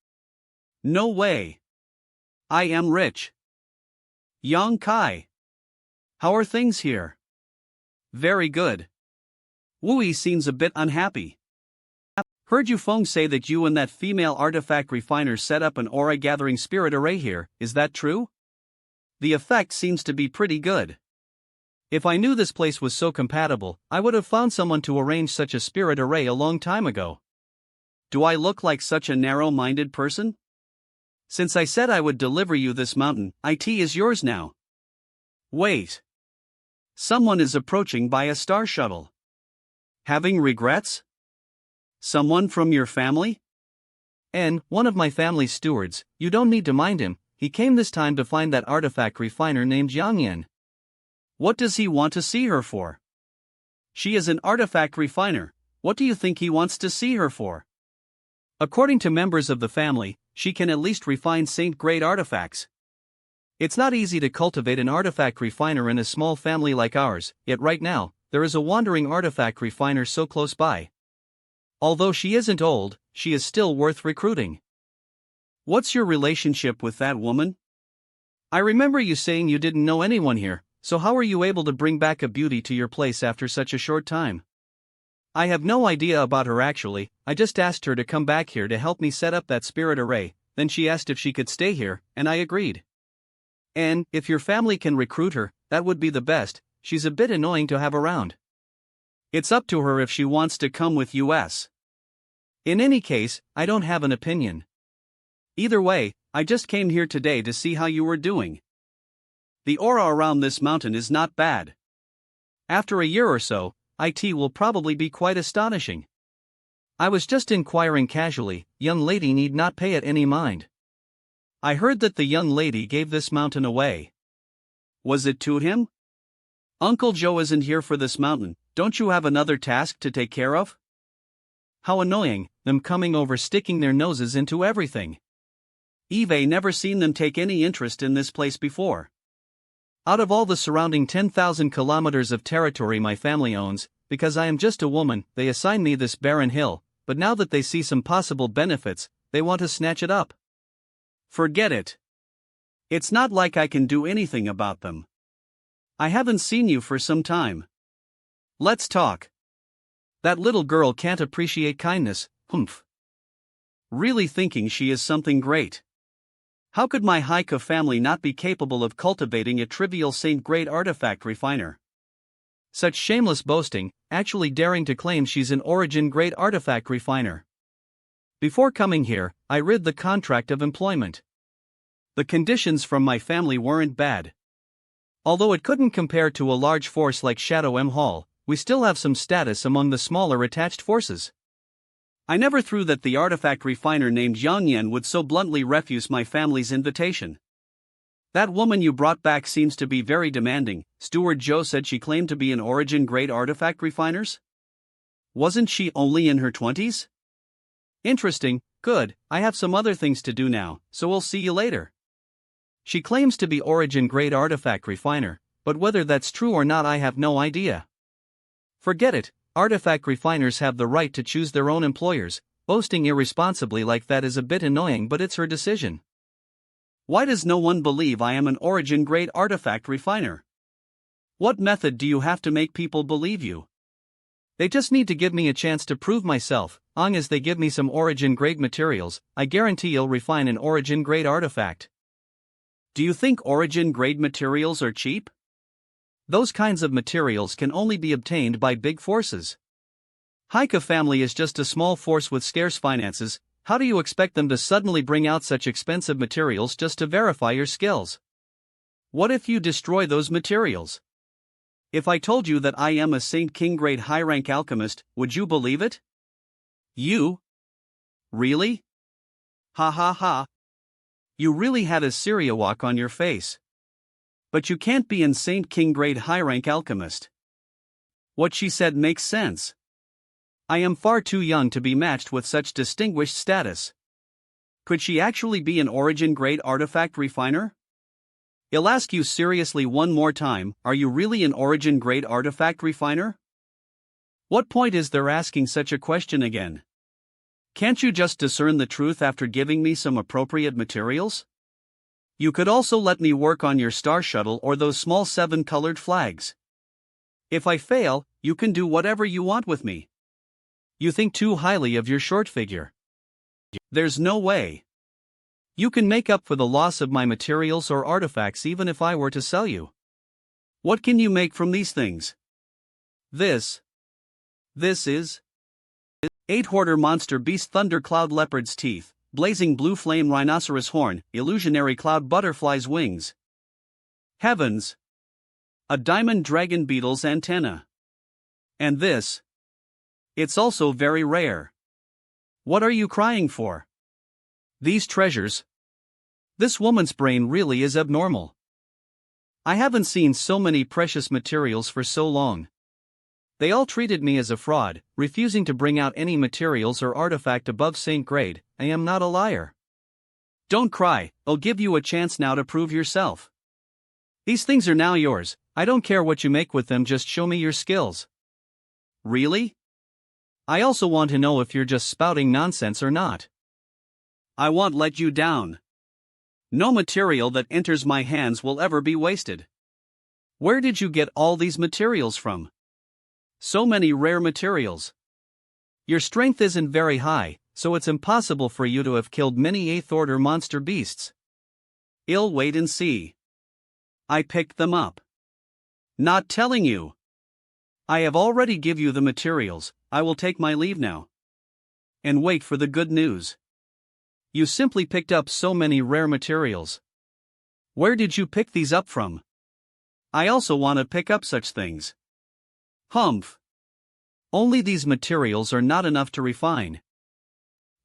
No way. I am rich. Yang Kai. How are things here? Very good. Wui seems a bit unhappy. Heard Jufeng say that you and that female artifact refiner set up an aura-gathering spirit array here, is that true? The effect seems to be pretty good. If I knew this place was so compatible, I would have found someone to arrange such a spirit array a long time ago. Do I look like such a narrow-minded person? Since I said I would deliver you this mountain, it is yours now. Wait. Someone is approaching by a star shuttle. Having regrets? Someone from your family? And one of my family's stewards. You don't need to mind him. He came this time to find that artifact refiner named Yang Yen. What does he want to see her for? She is an artifact refiner. What do you think he wants to see her for? According to members of the family, she can at least refine saint-grade artifacts. It's not easy to cultivate an artifact refiner in a small family like ours, yet right now, there is a wandering artifact refiner so close by. Although she isn't old, she is still worth recruiting. What's your relationship with that woman? I remember you saying you didn't know anyone here, so how are you able to bring back a beauty to your place after such a short time? I have no idea about her actually. I just asked her to come back here to help me set up that spirit array, then she asked if she could stay here, and I agreed. And, if your family can recruit her, that would be the best. She's a bit annoying to have around. It's up to her if she wants to come with us. In any case, I don't have an opinion. Either way, I just came here today to see how you were doing. The aura around this mountain is not bad. After a year or so, it will probably be quite astonishing. I was just inquiring casually, young lady need not pay it any mind. I heard that the young lady gave this mountain away. Was it to him? Uncle Joe isn't here for this mountain, don't you have another task to take care of? How annoying, them coming over sticking their noses into everything. Eve never seen them take any interest in this place before. Out of all the surrounding 10,000 kilometers of territory my family owns, because I am just a woman, they assign me this barren hill, but now that they see some possible benefits, they want to snatch it up. Forget it. It's not like I can do anything about them. I haven't seen you for some time. Let's talk. That little girl can't appreciate kindness, humph. Really thinking she is something great. How could my Haika family not be capable of cultivating a trivial saint-grade artifact refiner? Such shameless boasting, actually daring to claim she's an origin-grade artifact refiner. Before coming here, I read the contract of employment. The conditions from my family weren't bad. Although it couldn't compare to a large force like Shadow M Hall, we still have some status among the smaller attached forces. I never thought that the artifact refiner named Yang Yan would so bluntly refuse my family's invitation. That woman you brought back seems to be very demanding. Steward Joe said she claimed to be an origin-grade artifact refiners? Wasn't she only in her 20s? Interesting, good, I have some other things to do now, so we'll see you later. She claims to be origin-grade artifact refiner, but whether that's true or not I have no idea. Forget it, artifact refiners have the right to choose their own employers, boasting irresponsibly like that is a bit annoying but it's her decision. Why does no one believe I am an origin-grade artifact refiner? What method do you have to make people believe you? They just need to give me a chance to prove myself, long as they give me some origin-grade materials, I guarantee you'll refine an origin-grade artifact. Do you think origin-grade materials are cheap? Those kinds of materials can only be obtained by big forces. Haika family is just a small force with scarce finances. How do you expect them to suddenly bring out such expensive materials just to verify your skills? What if you destroy those materials? If I told you that I am a Saint King grade high rank alchemist, would you believe it? You? Really? Ha ha ha. You really had a Syriawak on your face. But you can't be an Saint King grade high rank alchemist. What she said makes sense. I am far too young to be matched with such distinguished status. Could she actually be an origin-grade artifact refiner? I'll ask you seriously one more time, are you really an origin-grade artifact refiner? What point is there asking such a question again? Can't you just discern the truth after giving me some appropriate materials? You could also let me work on your star shuttle or those small 7-colored flags. If I fail, you can do whatever you want with me. You think too highly of your short figure. There's no way. You can make up for the loss of my materials or artifacts even if I were to sell you. What can you make from these things? This is 8 Hoarder Monster Beast Thundercloud Leopard's Teeth, Blazing Blue Flame Rhinoceros Horn, Illusionary Cloud Butterfly's Wings. Heavens! A Diamond Dragon Beetle's Antenna. And this. It's also very rare. What are you crying for? These treasures? This woman's brain really is abnormal. I haven't seen so many precious materials for so long. They all treated me as a fraud, refusing to bring out any materials or artifact above Saint grade. I am not a liar. Don't cry, I'll give you a chance now to prove yourself. These things are now yours, I don't care what you make with them, just show me your skills. Really? I also want to know if you're just spouting nonsense or not. I won't let you down. No material that enters my hands will ever be wasted. Where did you get all these materials from? So many rare materials. Your strength isn't very high, so it's impossible for you to have killed many 8th order monster beasts. I'll wait and see. I picked them up. Not telling you. I have already give you the materials, I will take my leave now. And wait for the good news. You simply picked up so many rare materials. Where did you pick these up from? I also want to pick up such things. Humph. Only these materials are not enough to refine.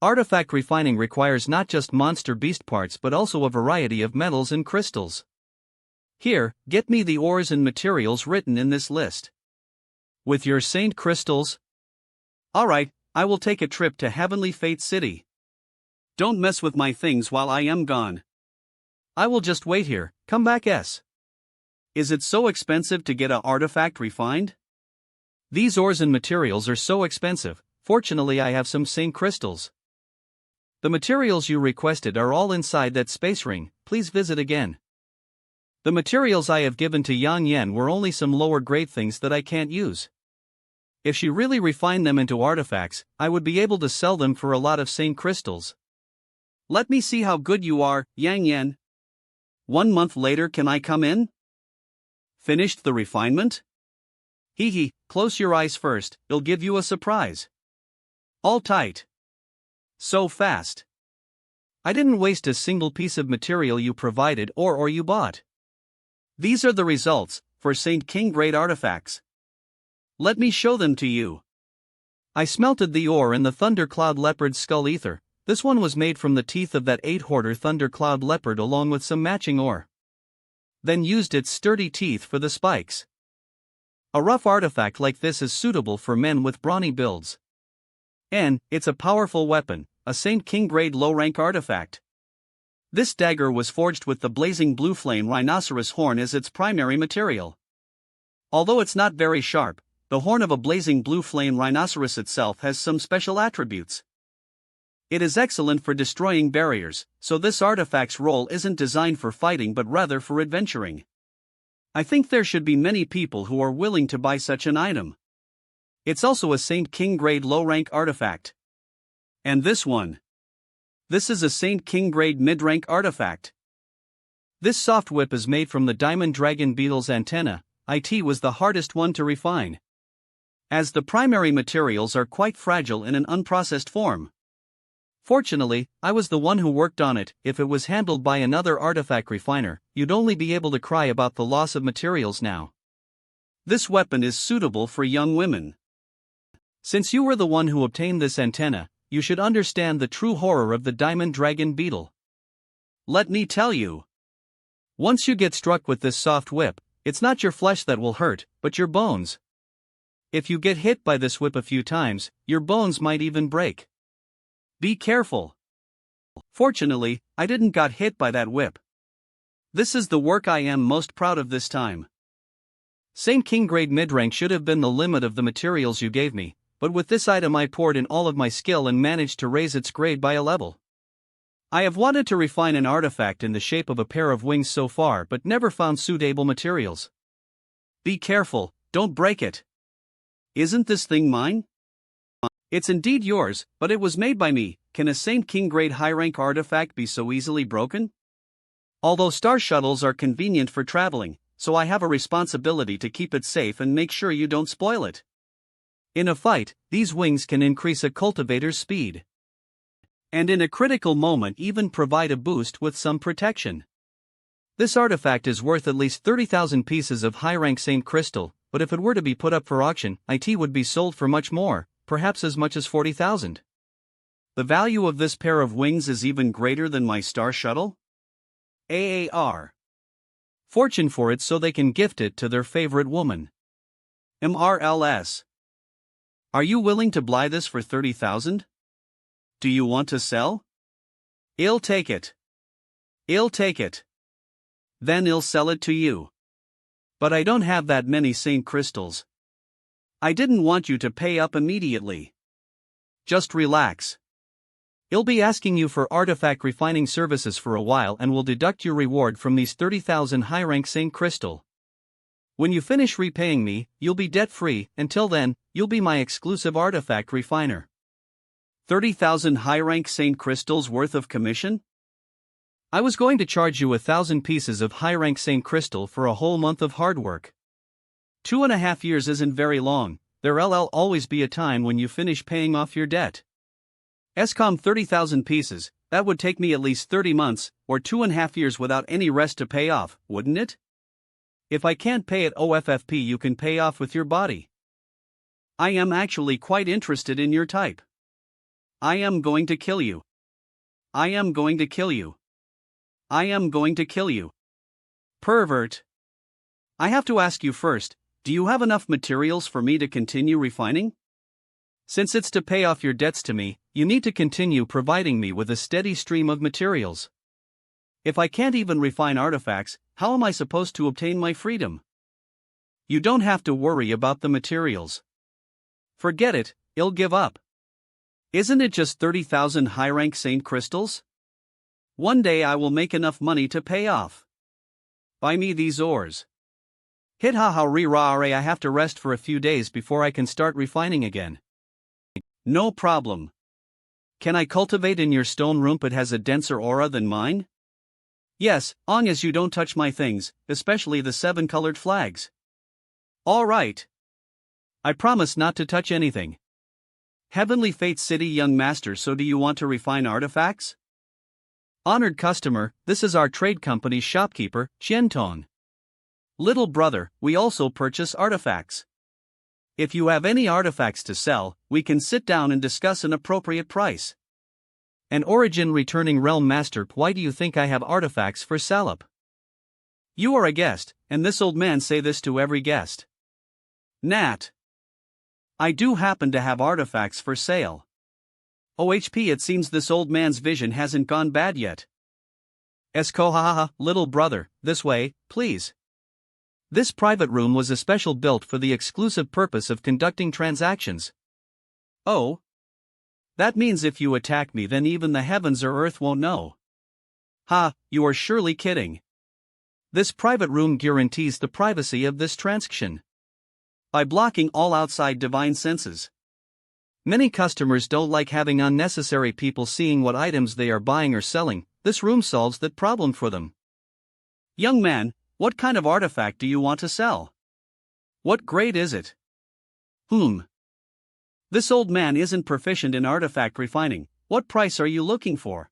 Artifact refining requires not just monster beast parts but also a variety of metals and crystals. Here, get me the ores and materials written in this list. With your saint crystals? Alright, I will take a trip to Heavenly Fate City. Don't mess with my things while I am gone. I will just wait here, come back s. Is it so expensive to get a artifact refined? These ores and materials are so expensive, fortunately I have some saint crystals. The materials you requested are all inside that space ring, please visit again. The materials I have given to Yang Yen were only some lower grade things that I can't use. If she really refined them into artifacts, I would be able to sell them for a lot of saint crystals. Let me see how good you are, Yang Yen. 1 month later, can I come in? Finished the refinement? Hee, close your eyes first, it'll give you a surprise. All tight. So fast. I didn't waste a single piece of material you provided or you bought. These are the results, for Saint King grade artifacts. Let me show them to you. I smelted the ore in the Thundercloud Leopard Skull Ether. This one was made from the teeth of that 8-hoarder Thundercloud Leopard along with some matching ore. Then used its sturdy teeth for the spikes. A rough artifact like this is suitable for men with brawny builds. And it's a powerful weapon, a Saint King grade low-rank artifact. This dagger was forged with the blazing blue flame rhinoceros horn as its primary material. Although it's not very sharp, the horn of a blazing blue flame rhinoceros itself has some special attributes. It is excellent for destroying barriers, so this artifact's role isn't designed for fighting but rather for adventuring. I think there should be many people who are willing to buy such an item. It's also a Saint King grade low-rank artifact. And this one. This is a Saint King grade mid-rank artifact. This soft whip is made from the Diamond Dragon Beetle's antenna. It was the hardest one to refine, as the primary materials are quite fragile in an unprocessed form. Fortunately, I was the one who worked on it. If it was handled by another artifact refiner, you'd only be able to cry about the loss of materials now. This weapon is suitable for young women. Since you were the one who obtained this antenna, you should understand the true horror of the Diamond Dragon Beetle. Let me tell you. Once you get struck with this soft whip, it's not your flesh that will hurt, but your bones. If you get hit by this whip a few times, your bones might even break. Be careful. Fortunately, I didn't got hit by that whip. This is the work I am most proud of this time. Saint King grade mid-rank should have been the limit of the materials you gave me, but with this item I poured in all of my skill and managed to raise its grade by a level. I have wanted to refine an artifact in the shape of a pair of wings so far but never found suitable materials. Be careful, don't break it. Isn't this thing mine? It's indeed yours, but it was made by me. Can a Saint King grade high-rank artifact be so easily broken? Although star shuttles are convenient for traveling, so I have a responsibility to keep it safe and make sure you don't spoil it. In a fight, these wings can increase a cultivator's speed. And in a critical moment even provide a boost with some protection. This artifact is worth at least 30,000 pieces of high-rank Saint Crystal, but if it were to be put up for auction, it would be sold for much more. Perhaps as much as 40,000. The value of this pair of wings is even greater than my star shuttle? AAR. Fortune for it so they can gift it to their favorite woman. MRLS. Are you willing to buy this for 30,000? Do you want to sell? I'll take it. I'll take it. Then I'll sell it to you. But I don't have that many Saint Crystals. I didn't want you to pay up immediately. Just relax. I'll be asking you for artifact refining services for a while and will deduct your reward from these 30,000 high-rank Saint Crystal. When you finish repaying me, you'll be debt-free. Until then, you'll be my exclusive artifact refiner. 30,000 high-rank Saint Crystals worth of commission? I was going to charge you 1,000 pieces of high-rank Saint Crystal for a whole month of hard work. 2.5 years isn't very long. There'll always be a time when you finish paying off your debt. Escom 30,000 pieces, that would take me at least 30 months, or 2.5 years without any rest to pay off, wouldn't it? If I can't pay at OFFP, you can pay off with your body. I am actually quite interested in your type. I am going to kill you. I am going to kill you. I am going to kill you. Pervert. I have to ask you first, do you have enough materials for me to continue refining? Since it's to pay off your debts to me, you need to continue providing me with a steady stream of materials. If I can't even refine artifacts, how am I supposed to obtain my freedom? You don't have to worry about the materials. Forget it, I'll give up. Isn't it just 30,000 high-rank Saint crystals? One day I will make enough money to pay off. Buy me these ores. Hit haha re ra I have to rest for a few days before I can start refining again. No problem. Can I cultivate in your stone room? It has a denser aura than mine? Yes, long as you don't touch my things, especially the 7 colored flags. Alright. I promise not to touch anything. Heavenly Fate City young master, so do you want to refine artifacts? Honored customer, this is our trade company's shopkeeper, Qiantong. Little brother, we also purchase artifacts. If you have any artifacts to sell, we can sit down and discuss an appropriate price. An origin returning realm master, why do you think I have artifacts for sale? You are a guest, and this old man say this to every guest. Nat. I do happen to have artifacts for sale. OHP, it seems this old man's vision hasn't gone bad yet. Esko hahaha, little brother, this way, please. This private room was a special built for the exclusive purpose of conducting transactions. Oh? That means if you attack me, then even the heavens or earth won't know. Ha, you are surely kidding. This private room guarantees the privacy of this transaction by blocking all outside divine senses. Many customers don't like having unnecessary people seeing what items they are buying or selling. This room solves that problem for them. Young man, what kind of artifact do you want to sell? What grade is it? This old man isn't proficient in artifact refining. What price are you looking for?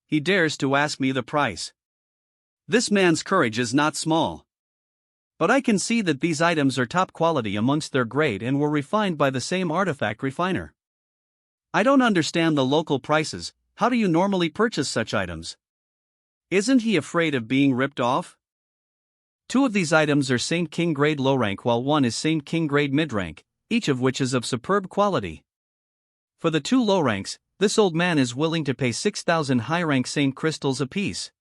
He dares to ask me the price. This man's courage is not small. But I can see that these items are top quality amongst their grade and were refined by the same artifact refiner. I don't understand the local prices. How do you normally purchase such items? Isn't he afraid of being ripped off? 2 of these items are Saint King grade low rank, while 1 is Saint King grade mid rank, each of which is of superb quality. For the 2 low ranks, this old man is willing to pay 6,000 high rank Saint crystals apiece.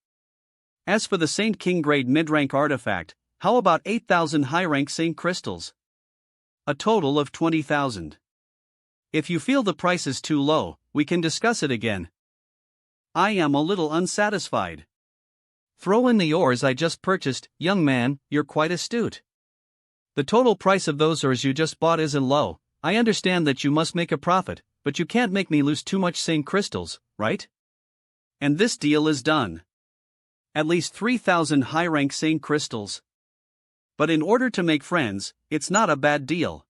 As for the Saint King grade mid rank artifact, how about 8,000 high rank Saint crystals? A total of 20,000. If you feel the price is too low, we can discuss it again. I am a little unsatisfied. Throw in the ores I just purchased. Young man, you're quite astute. The total price of those ores you just bought isn't low. I understand that you must make a profit, but you can't make me lose too much Saint crystals, right? And this deal is done. At least 3,000 high rank Saint crystals. But in order to make friends, it's not a bad deal.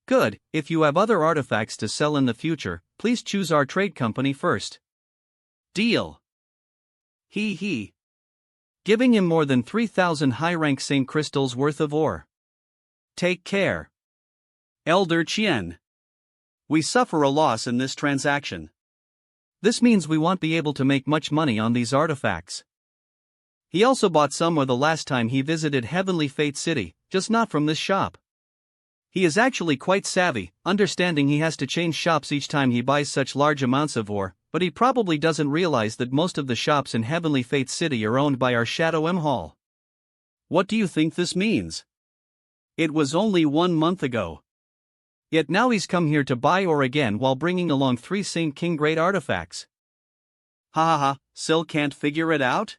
Good, if you have other artifacts to sell in the future, please choose our trade company first. Deal. He. Giving him more than 3,000 high-rank Saint crystals worth of ore. Take care. Elder Qian. We suffer a loss in this transaction. This means we won't be able to make much money on these artifacts. He also bought some the last time he visited Heavenly Fate City, just not from this shop. He is actually quite savvy, understanding he has to change shops each time he buys such large amounts of ore, but he probably doesn't realize that most of the shops in Heavenly Fate City are owned by our Shadow M Hall. What do you think this means? It was only 1 month ago. Yet now he's come here to buy ore again while bringing along 3 Saint King grade artifacts. Still can't figure it out?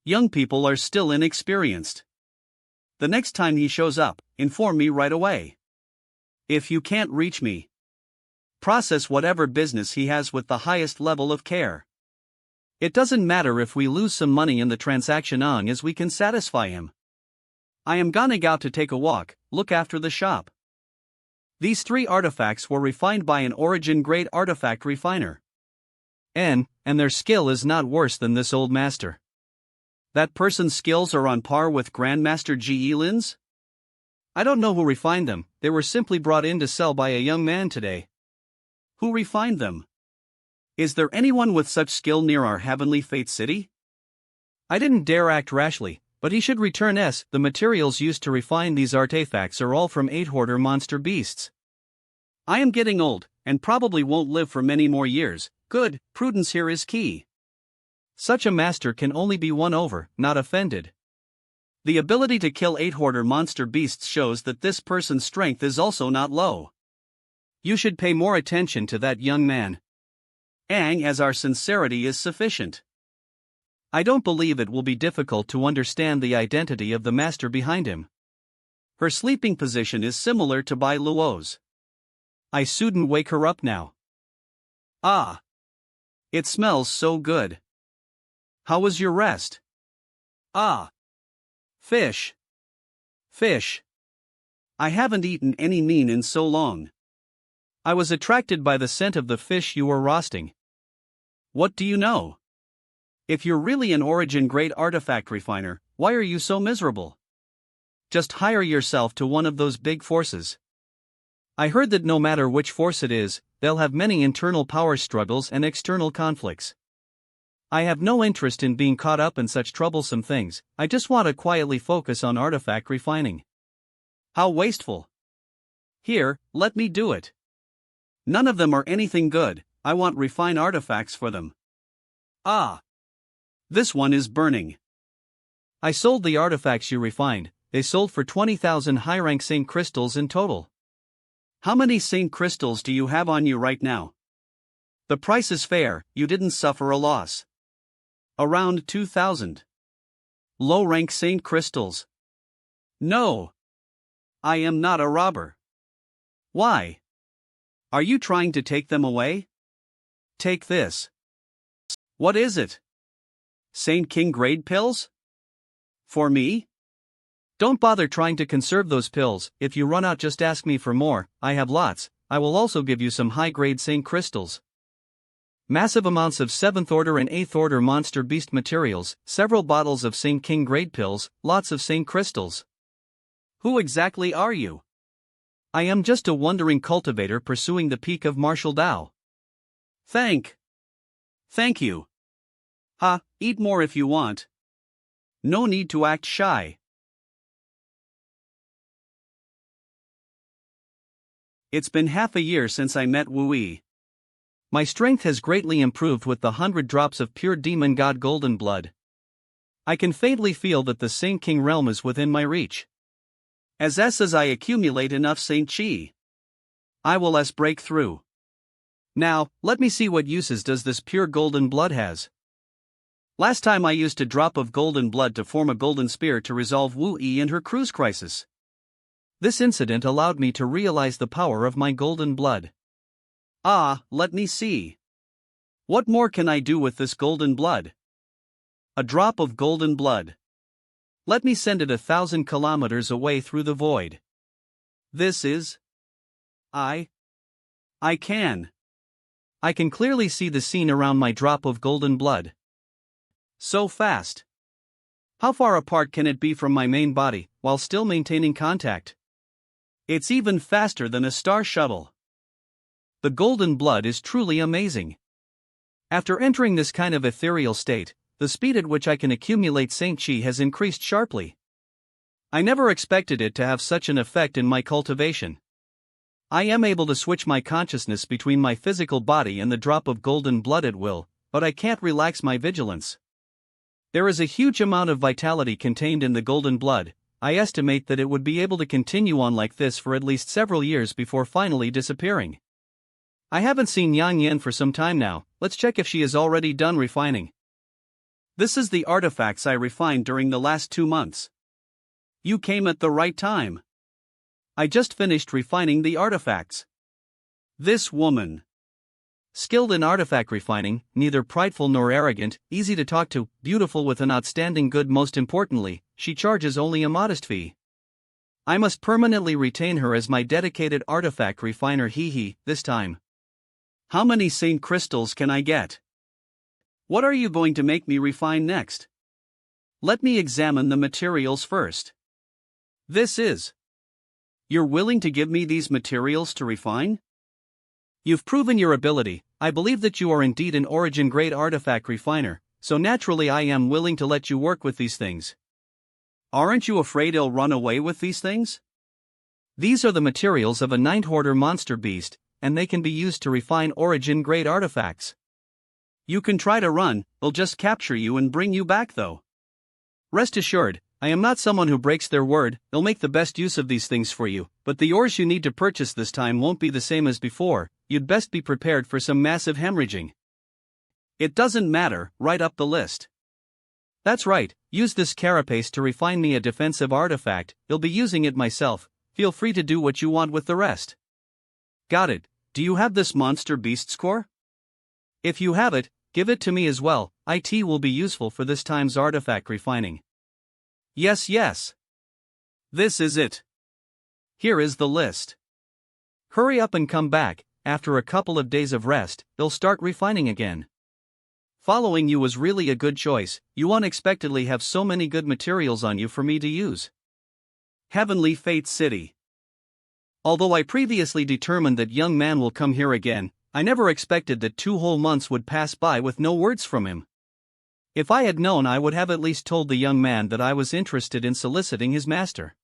Young people are still inexperienced. The next time he shows up, inform me right away. If you can't reach me, process whatever business he has with the highest level of care. It doesn't matter if we lose some money in the transaction on as we can satisfy him. I am going out to take a walk, look after the shop. These 3 artifacts were refined by an origin grade artifact refiner. and their skill is not worse than this old master. That person's skills are on par with Grandmaster Ge Lin's? I don't know who refined them, they were simply brought in to sell by a young man today. Who refined them? Is there anyone with such skill near our heavenly fate city? I didn't dare act rashly, but he should return the materials used to refine these artifacts are all from 8-hoarder monster beasts. I am getting old, and probably won't live for many more years. Good, prudence here is key. Such a master can only be won over, not offended. The ability to kill 8-hoarder monster beasts shows that this person's strength is also not low. You should pay more attention to that young man. As our sincerity is sufficient. I don't believe it will be difficult to understand the identity of the master behind him. Her sleeping position is similar to Bai Luo's. I shouldn't wake her up now. Ah! It smells so good. How was your rest? Ah! Fish. Fish. I haven't eaten any meat in so long. I was attracted by the scent of the fish you were roasting. What do you know? If you're really an origin-grade artifact refiner, why are you so miserable? Just hire yourself to one of those big forces. I heard that no matter which force it is, they'll have many internal power struggles and external conflicts. I have no interest in being caught up in such troublesome things, I just want to quietly focus on artifact refining. How wasteful. Here, let me do it. None of them are anything good, I want refined artifacts for them. Ah! This one is burning. I sold the artifacts you refined, they sold for 20,000 high-rank Saint crystals in total. How many Saint crystals do you have on you right now? The price is fair, you didn't suffer a loss. Around 2,000. Low-rank Saint crystals. No. I am not a robber. Why? Are you trying to take them away? Take this. What is it? Saint King grade pills? For me? Don't bother trying to conserve those pills, if you run out just ask me for more, I have lots, I will also give you some high-grade Saint crystals. Massive amounts of 7th order and 8th order monster beast materials, several bottles of Saint King grade pills, lots of Saint crystals. Who exactly are you? I am just a wandering cultivator pursuing the peak of martial Tao. Thank you. Eat more if you want. No need to act shy. It's been half a year since I met Wu Yi. My strength has greatly improved with the 100 drops of pure demon god golden blood. I can faintly feel that the Saint King realm is within my reach. As I accumulate enough Saint Chi, I will break through. Now, let me see what uses does this pure golden blood has. Last time I used a drop of golden blood to form a golden spear to resolve Wu Yi and her cruise crisis. This incident allowed me to realize the power of my golden blood. Let me see. What more can I do with this golden blood? A drop of golden blood. Let me send it 1,000 kilometers away through the void. This is... I can clearly see the scene around my drop of golden blood. So fast. How far apart can it be from my main body, while still maintaining contact? It's even faster than a star shuttle. The golden blood is truly amazing. After entering this kind of ethereal state, the speed at which I can accumulate Saint Chi has increased sharply. I never expected it to have such an effect in my cultivation. I am able to switch my consciousness between my physical body and the drop of golden blood at will, but I can't relax my vigilance. There is a huge amount of vitality contained in the golden blood. I estimate that it would be able to continue on like this for at least several years before finally disappearing. I haven't seen Yang Yan for some time now, let's check if she is already done refining. This is the artifacts I refined during the last 2 months. You came at the right time. I just finished refining the artifacts. This woman. Skilled in artifact refining, neither prideful nor arrogant, easy to talk to, beautiful with an outstanding good, most importantly, she charges only a modest fee. I must permanently retain her as my dedicated artifact refiner this time. How many Saint crystals can I get? What are you going to make me refine next? Let me examine the materials first. This is. You're willing to give me these materials to refine? You've proven your ability. I believe that you are indeed an origin-grade artifact refiner, so naturally I am willing to let you work with these things. Aren't you afraid I'll run away with these things? These are the materials of a ninth order monster beast, and they can be used to refine origin-grade artifacts. You can try to run, they'll just capture you and bring you back though. Rest assured, I am not someone who breaks their word. They'll make the best use of these things for you, but the ores you need to purchase this time won't be the same as before. You'd best be prepared for some massive hemorrhaging. It doesn't matter, write up the list. That's right, use this carapace to refine me a defensive artifact. I'll be using it myself, feel free to do what you want with the rest. Got it, do you have this monster beast score? If you have it, give it to me as well. It will be useful for this time's artifact refining. Yes. This is it. Here is the list. Hurry up and come back. After a couple of days of rest, they'll start refining again. Following you was really a good choice. You unexpectedly have so many good materials on you for me to use. Heavenly Fate City. Although I previously determined that young man will come here again, I never expected that 2 whole months would pass by with no words from him. If I had known, I would have at least told the young man that I was interested in soliciting his master.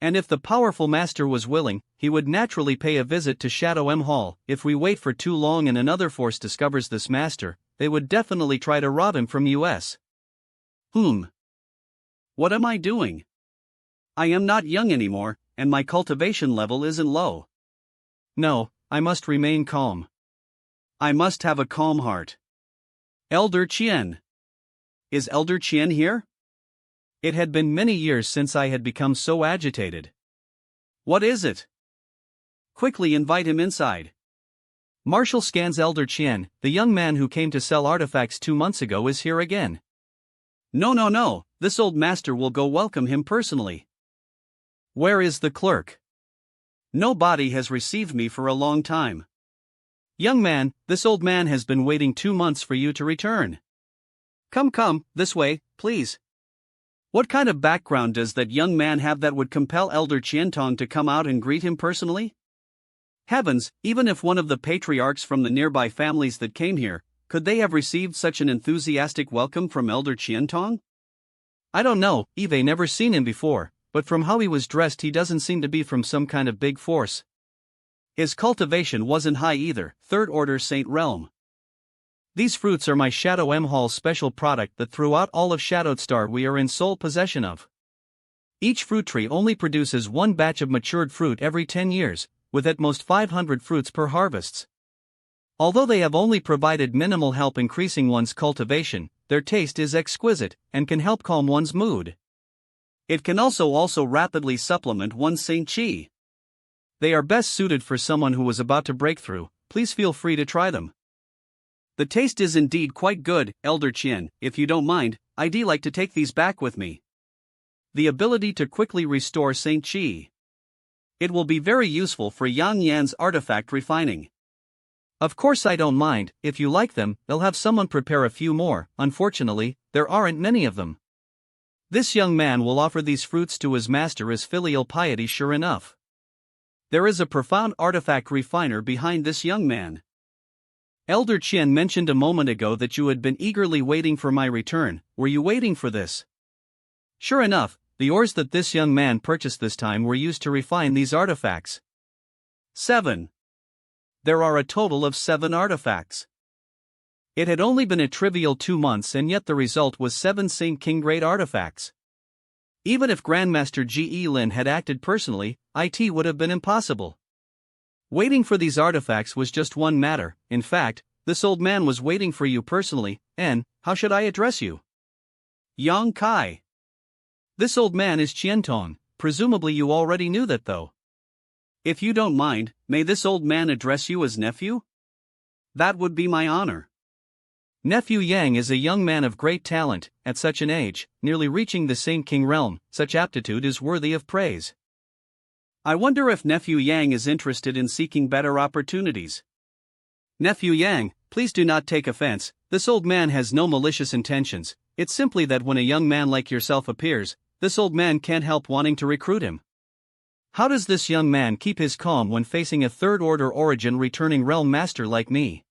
And if the powerful master was willing, he would naturally pay a visit to Shadow M Hall. If we wait for too long and another force discovers this master, they would definitely try to rob him from us. What am I doing? I am not young anymore, and my cultivation level isn't low. No, I must remain calm. I must have a calm heart. Elder Chien. Is Elder Chien here? It had been many years since I had become so agitated. What is it? Quickly invite him inside. Marshal scans Elder Chien, the young man who came to sell artifacts 2 months ago, is here again. No, this old master will go welcome him personally. Where is the clerk? Nobody has received me for a long time. Young man, this old man has been waiting 2 months for you to return. Come, this way, please. What kind of background does that young man have that would compel Elder Qiantong to come out and greet him personally? Heavens, even if one of the patriarchs from the nearby families that came here, could they have received such an enthusiastic welcome from Elder Qiantong? I don't know, Eve never seen him before, but from how he was dressed he doesn't seem to be from some kind of big force. His cultivation wasn't high either, 3rd order Saint Realm. These fruits are my Shadow M Hall special product that throughout all of Shadowed Star we are in sole possession of. Each fruit tree only produces 1 batch of matured fruit every 10 years, with at most 500 fruits per harvests. Although they have only provided minimal help increasing one's cultivation, their taste is exquisite, and can help calm one's mood. It can also rapidly supplement one's Saint Chi. They are best suited for someone who is about to break through. Please feel free to try them. The taste is indeed quite good, Elder Chien. If you don't mind, I'd like to take these back with me. The ability to quickly restore Saint Chi. It will be very useful for Yang Yan's artifact refining. Of course I don't mind. If you like them, they'll have someone prepare a few more. Unfortunately, there aren't many of them. This young man will offer these fruits to his master as filial piety, sure enough. There is a profound artifact refiner behind this young man. Elder Chien mentioned a moment ago that you had been eagerly waiting for my return. Were you waiting for this? Sure enough, the ores that this young man purchased this time were used to refine these artifacts. 7. There are a total of 7 artifacts. It had only been a trivial 2 months and yet the result was 7 Saint King grade artifacts. Even if Grandmaster G.E. Lin had acted personally, it would have been impossible. Waiting for these artifacts was just one matter. In fact, this old man was waiting for you personally, and, how should I address you? Yang Kai. This old man is Qiantong, presumably you already knew that though. If you don't mind, may this old man address you as nephew? That would be my honor. Nephew Yang is a young man of great talent, at such an age, nearly reaching the Saint King realm. Such aptitude is worthy of praise. I wonder if Nephew Yang is interested in seeking better opportunities. Nephew Yang, please do not take offense, this old man has no malicious intentions, it's simply that when a young man like yourself appears, this old man can't help wanting to recruit him. How does this young man keep his calm when facing a third-order origin returning realm master like me?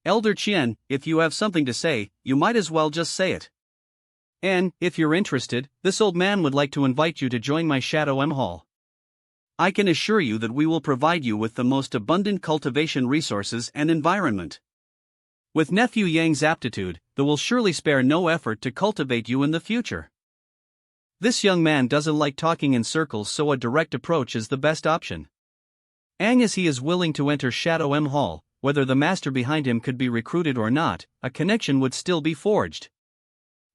Elder Qian, if you have something to say, you might as well just say it. And, if you're interested, this old man would like to invite you to join my Shadow M Hall. I can assure you that we will provide you with the most abundant cultivation resources and environment. With Nephew Yang's aptitude, there will surely spare no effort to cultivate you in the future. This young man doesn't like talking in circles, so a direct approach is the best option. As he is willing to enter Shadow M Hall, whether the master behind him could be recruited or not, a connection would still be forged.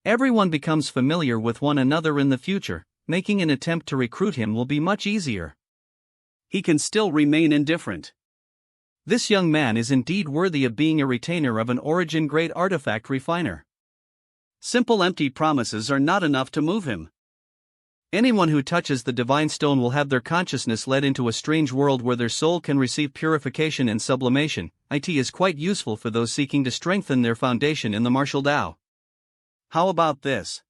Everyone becomes familiar with one another in the future, making an attempt to recruit him will be much easier. He can still remain indifferent. This young man is indeed worthy of being a retainer of an origin-grade artifact refiner. Simple empty promises are not enough to move him. Anyone who touches the divine stone will have their consciousness led into a strange world where their soul can receive purification and sublimation. It is quite useful for those seeking to strengthen their foundation in the martial Tao. How about this?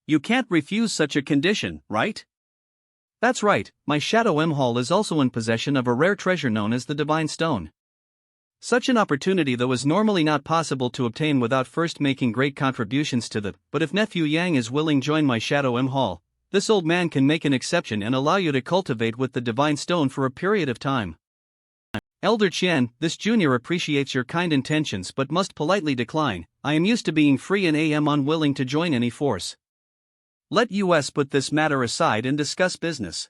You can't refuse such a condition, right? That's right, my Shadow M Hall is also in possession of a rare treasure known as the Divine Stone. Such an opportunity though is normally not possible to obtain without first making great contributions to the, but if Nephew Yang is willing to join my Shadow M Hall, this old man can make an exception and allow you to cultivate with the Divine Stone for a period of time. Elder Qian, this junior appreciates your kind intentions but must politely decline. I am used to being free and am unwilling to join any force. Let us put this matter aside and discuss business.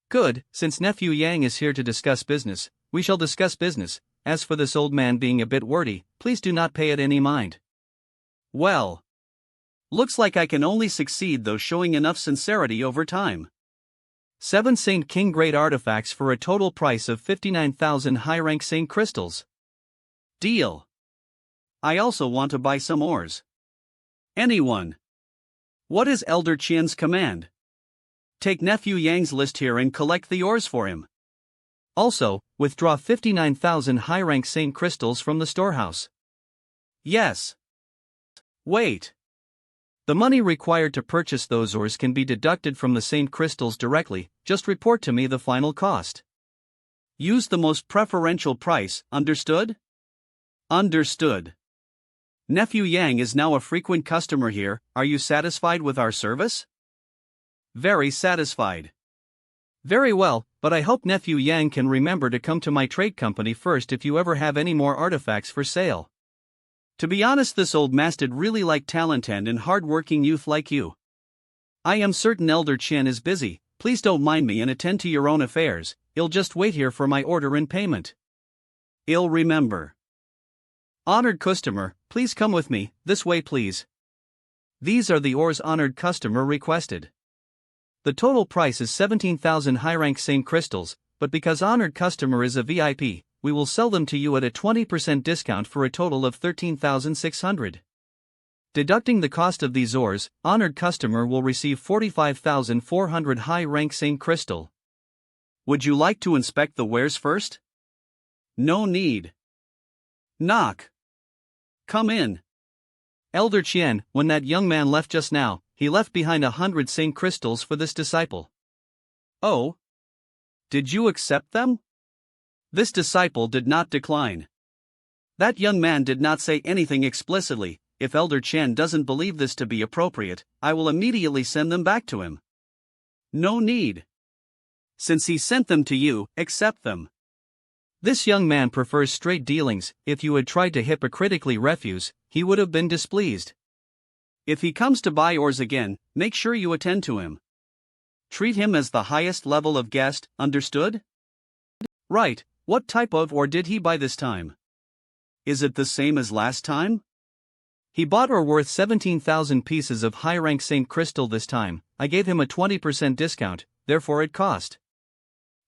Good, since Nephew Yang is here to discuss business, we shall discuss business. As for this old man being a bit wordy, please do not pay it any mind. Well, looks like I can only succeed though showing enough sincerity over time. 7 Saint King Grade artifacts for a total price of 59,000 high-rank Saint crystals. Deal. I also want to buy some ores. Anyone? What is Elder Qian's command? Take Nephew Yang's list here and collect the ores for him. Also, withdraw 59,000 high-rank Saint crystals from the storehouse. Yes. Wait. The money required to purchase those ores can be deducted from the Saint crystals directly, just report to me the final cost. Use the most preferential price, understood? Understood. Nephew Yang is now a frequent customer here, are you satisfied with our service? Very satisfied. Very well, but I hope Nephew Yang can remember to come to my trade company first if you ever have any more artifacts for sale. To be honest, this old master'd really like talented and hard-working youth like you. I am certain Elder Qian is busy, please don't mind me and attend to your own affairs, I'll just wait here for my order and payment. I'll remember. Honored customer, please come with me, this way please. These are the ores honored customer requested. The total price is 17,000 high-rank Saint crystals, but because honored customer is a VIP, we will sell them to you at a 20% discount for a total of 13,600. Deducting the cost of these ores, honored customer will receive 45,400 high-rank Saint crystal. Would you like to inspect the wares first? No need. Knock. Come in. Elder Qian, when that young man left just now, he left behind 100 Saint crystals for this disciple. Oh? Did you accept them? This disciple did not decline. That young man did not say anything explicitly. If Elder Qian doesn't believe this to be appropriate, I will immediately send them back to him. No need. Since he sent them to you, accept them. This young man prefers straight dealings. If you had tried to hypocritically refuse, he would have been displeased. If he comes to buy ores again, make sure you attend to him. Treat him as the highest level of guest, understood? Right, what type of ore did he buy this time? Is it the same as last time? He bought ore worth 17,000 pieces of high-rank Saint crystal this time. I gave him a 20% discount, therefore it cost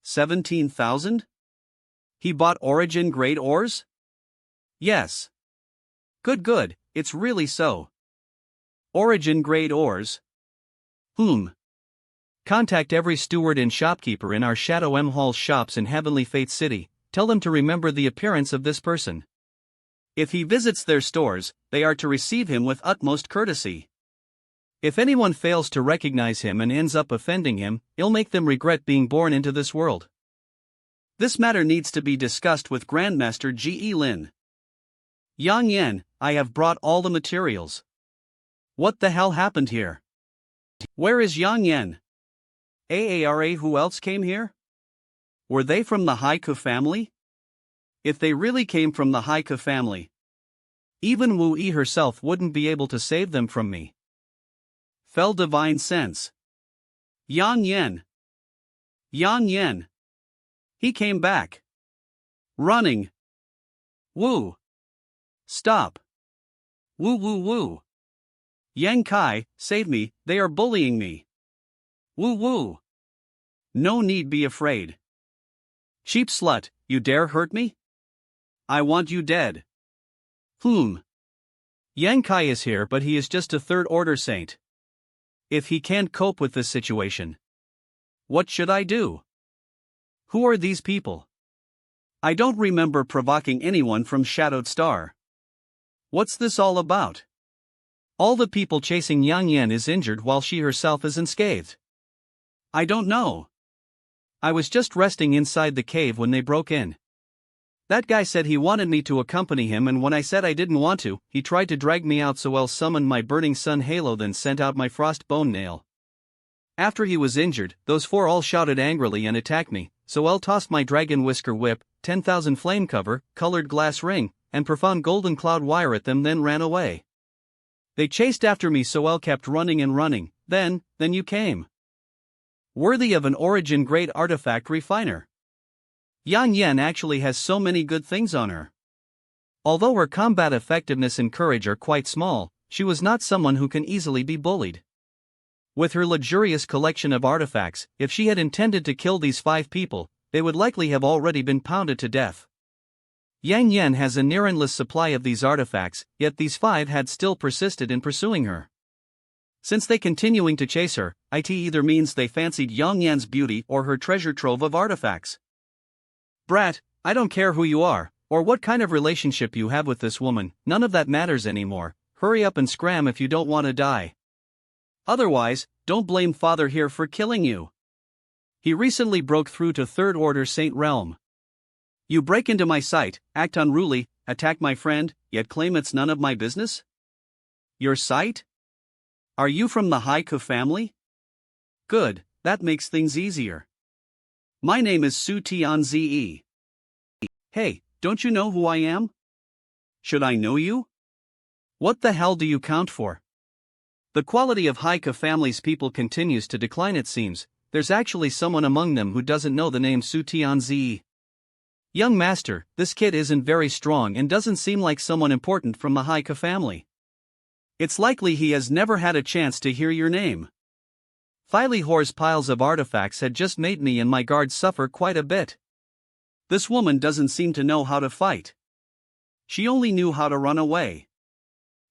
17,000? He bought origin-grade ores? Yes. Good, it's really so. Origin-grade ores? Contact every steward and shopkeeper in our Shadow M Hall shops in Heavenly Fate City, tell them to remember the appearance of this person. If he visits their stores, they are to receive him with utmost courtesy. If anyone fails to recognize him and ends up offending him, it'll make them regret being born into this world. This matter needs to be discussed with Grandmaster Ge Lin. Yang Yan, I have brought all the materials. What the hell happened here? Where is Yang Yan? Aara, who else came here? Were they from the Haiku family? If they really came from the Haiku family, even Wu Yi herself wouldn't be able to save them from me. Fell divine sense. Yang Yan. Yang Yan. He came back. Running. Wu. Stop. Woo woo woo. Yang Kai, save me, they are bullying me. Woo woo. No need be afraid. Cheap slut, you dare hurt me? I want you dead. Yang Kai is here, but he is just a third-order saint. If he can't cope with this situation, what should I do? Who are these people? I don't remember provoking anyone from Shadowed Star. What's this all about? All the people chasing Yang Yan is injured while she herself is unscathed. I don't know. I was just resting inside the cave when they broke in. That guy said he wanted me to accompany him, and when I said I didn't want to, he tried to drag me out, so I'll summoned my burning sun halo, then sent out my frost bone nail. After he was injured, those four all shouted angrily and attacked me, so I'll tossed my dragon whisker whip, 10,000 flame cover, colored glass ring, and profound golden cloud wire at them, then ran away. They chased after me, so I'll kept running and running, then you came. Worthy of an origin grade artifact refiner. Yang Yan actually has so many good things on her. Although her combat effectiveness and courage are quite small, she was not someone who can easily be bullied. With her luxurious collection of artifacts, if she had intended to kill these 5 people, they would likely have already been pounded to death. Yang Yan has a near-endless supply of these artifacts, yet these 5 had still persisted in pursuing her. Since they continuing to chase her, it either means they fancied Yang Yan's beauty or her treasure trove of artifacts. Brat, I don't care who you are, or what kind of relationship you have with this woman, none of that matters anymore. Hurry up and scram if you don't want to die. Otherwise, don't blame Father here for killing you. He recently broke through to Third Order Saint Realm. You break into my site, act unruly, attack my friend, yet claim it's none of my business? Your site? Are you from the Haiku family? Good, that makes things easier. My name is Su Tianze. Hey, don't you know who I am? Should I know you? What the hell do you count for? The quality of Haiku family's people continues to decline, it seems. There's actually someone among them who doesn't know the name Su Tianze. Young master, this kid isn't very strong and doesn't seem like someone important from the Haiku family. It's likely he has never had a chance to hear your name. Filey Hore's piles of artifacts had just made me and my guards suffer quite a bit. This woman doesn't seem to know how to fight. She only knew how to run away.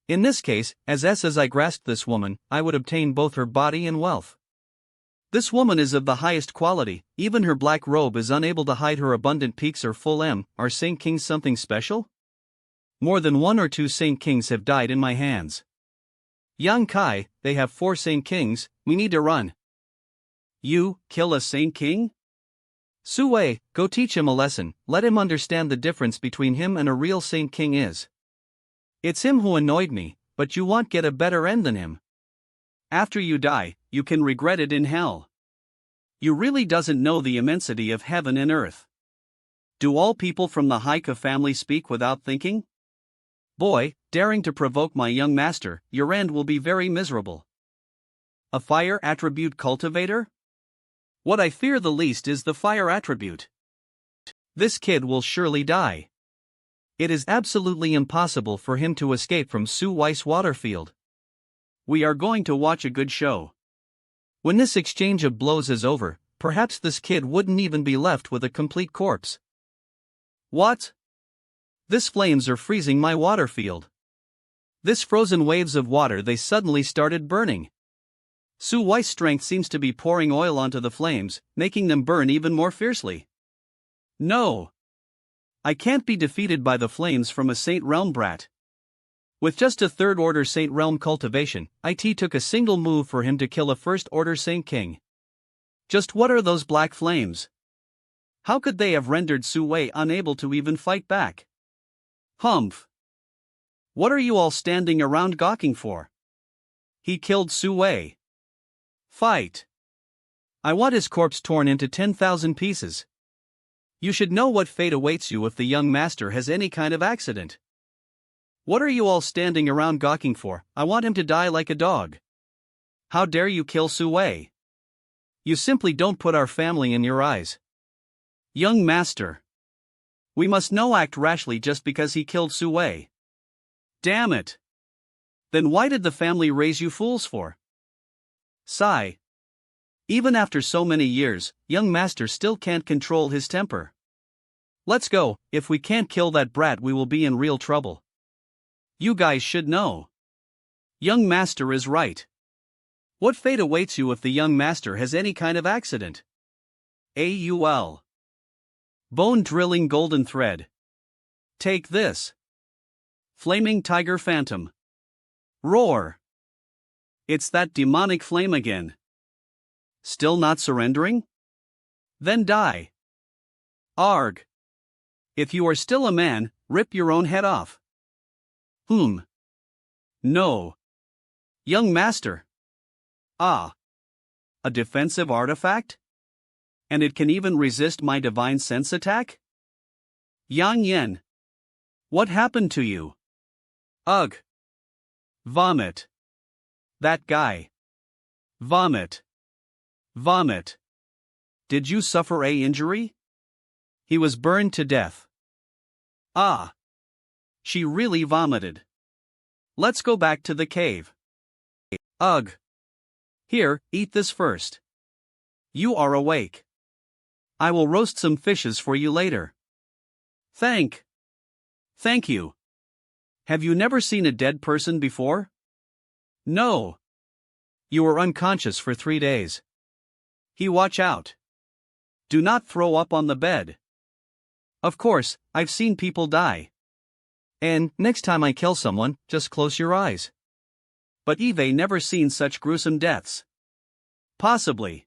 In this case, as I grasped this woman, I would obtain both her body and wealth. This woman is of the highest quality, even her black robe is unable to hide her abundant peaks or full M. Are Saint Kings something special? More than 1 or 2 Saint Kings have died in my hands. Yang Kai, they have 4 Saint Kings, we need to run. You, kill a Saint King? Su Wei, go teach him a lesson, let him understand the difference between him and a real Saint King is. It's him who annoyed me, but you won't get a better end than him. After you die, you can regret it in hell. You really doesn't know the immensity of heaven and earth. Do all people from the Haiku family speak without thinking? Boy, daring to provoke my young master, your end will be very miserable. A fire attribute cultivator? What I fear the least is the fire attribute. This kid will surely die. It is absolutely impossible for him to escape from Su Weiss Waterfield. We are going to watch a good show. When this exchange of blows is over, perhaps this kid wouldn't even be left with a complete corpse. What? This flames are freezing my water field. This frozen waves of water, they suddenly started burning. Su Weiss' strength seems to be pouring oil onto the flames, making them burn even more fiercely. No! I can't be defeated by the flames from a Saint Realm brat. With just a third-order Saint Realm cultivation, it took a single move for him to kill a first-order Saint King. Just what are those black flames? How could they have rendered Su Wei unable to even fight back? Humph! What are you all standing around gawking for? He killed Su Wei. Fight! I want his corpse torn into 10,000 pieces. You should know what fate awaits you if the young master has any kind of accident. What are you all standing around gawking for? I want him to die like a dog. How dare you kill Su Wei? You simply don't put our family in your eyes. Young master. We must no act rashly just because he killed Su Wei. Damn it! Then why did the family raise you fools for? Sigh. Even after so many years, young master still can't control his temper. Let's go. If we can't kill that brat, we will be in real trouble. You guys should know. Young master is right. What fate awaits you if the young master has any kind of accident? AUL. Bone drilling golden thread. Take this. Flaming tiger phantom. Roar. It's that demonic flame again. Still not surrendering? Then die. Arg. If you are still a man, rip your own head off. No. Young master. Ah. A defensive artifact? And it can even resist my divine sense attack? Yang Yen. What happened to you? Ugh. Vomit. That guy. Vomit. Vomit. Did you suffer a injury? He was burned to death. Ah. She really vomited. Let's go back to the cave. Ugh. Here, eat this first. You are awake. I will roast some fishes for you later. Thank you. Have you never seen a dead person before? No. You were unconscious for 3 days. Watch out. Do not throw up on the bed. Of course, I've seen people die. And next time I kill someone, just close your eyes. But Eve never seen such gruesome deaths. Possibly.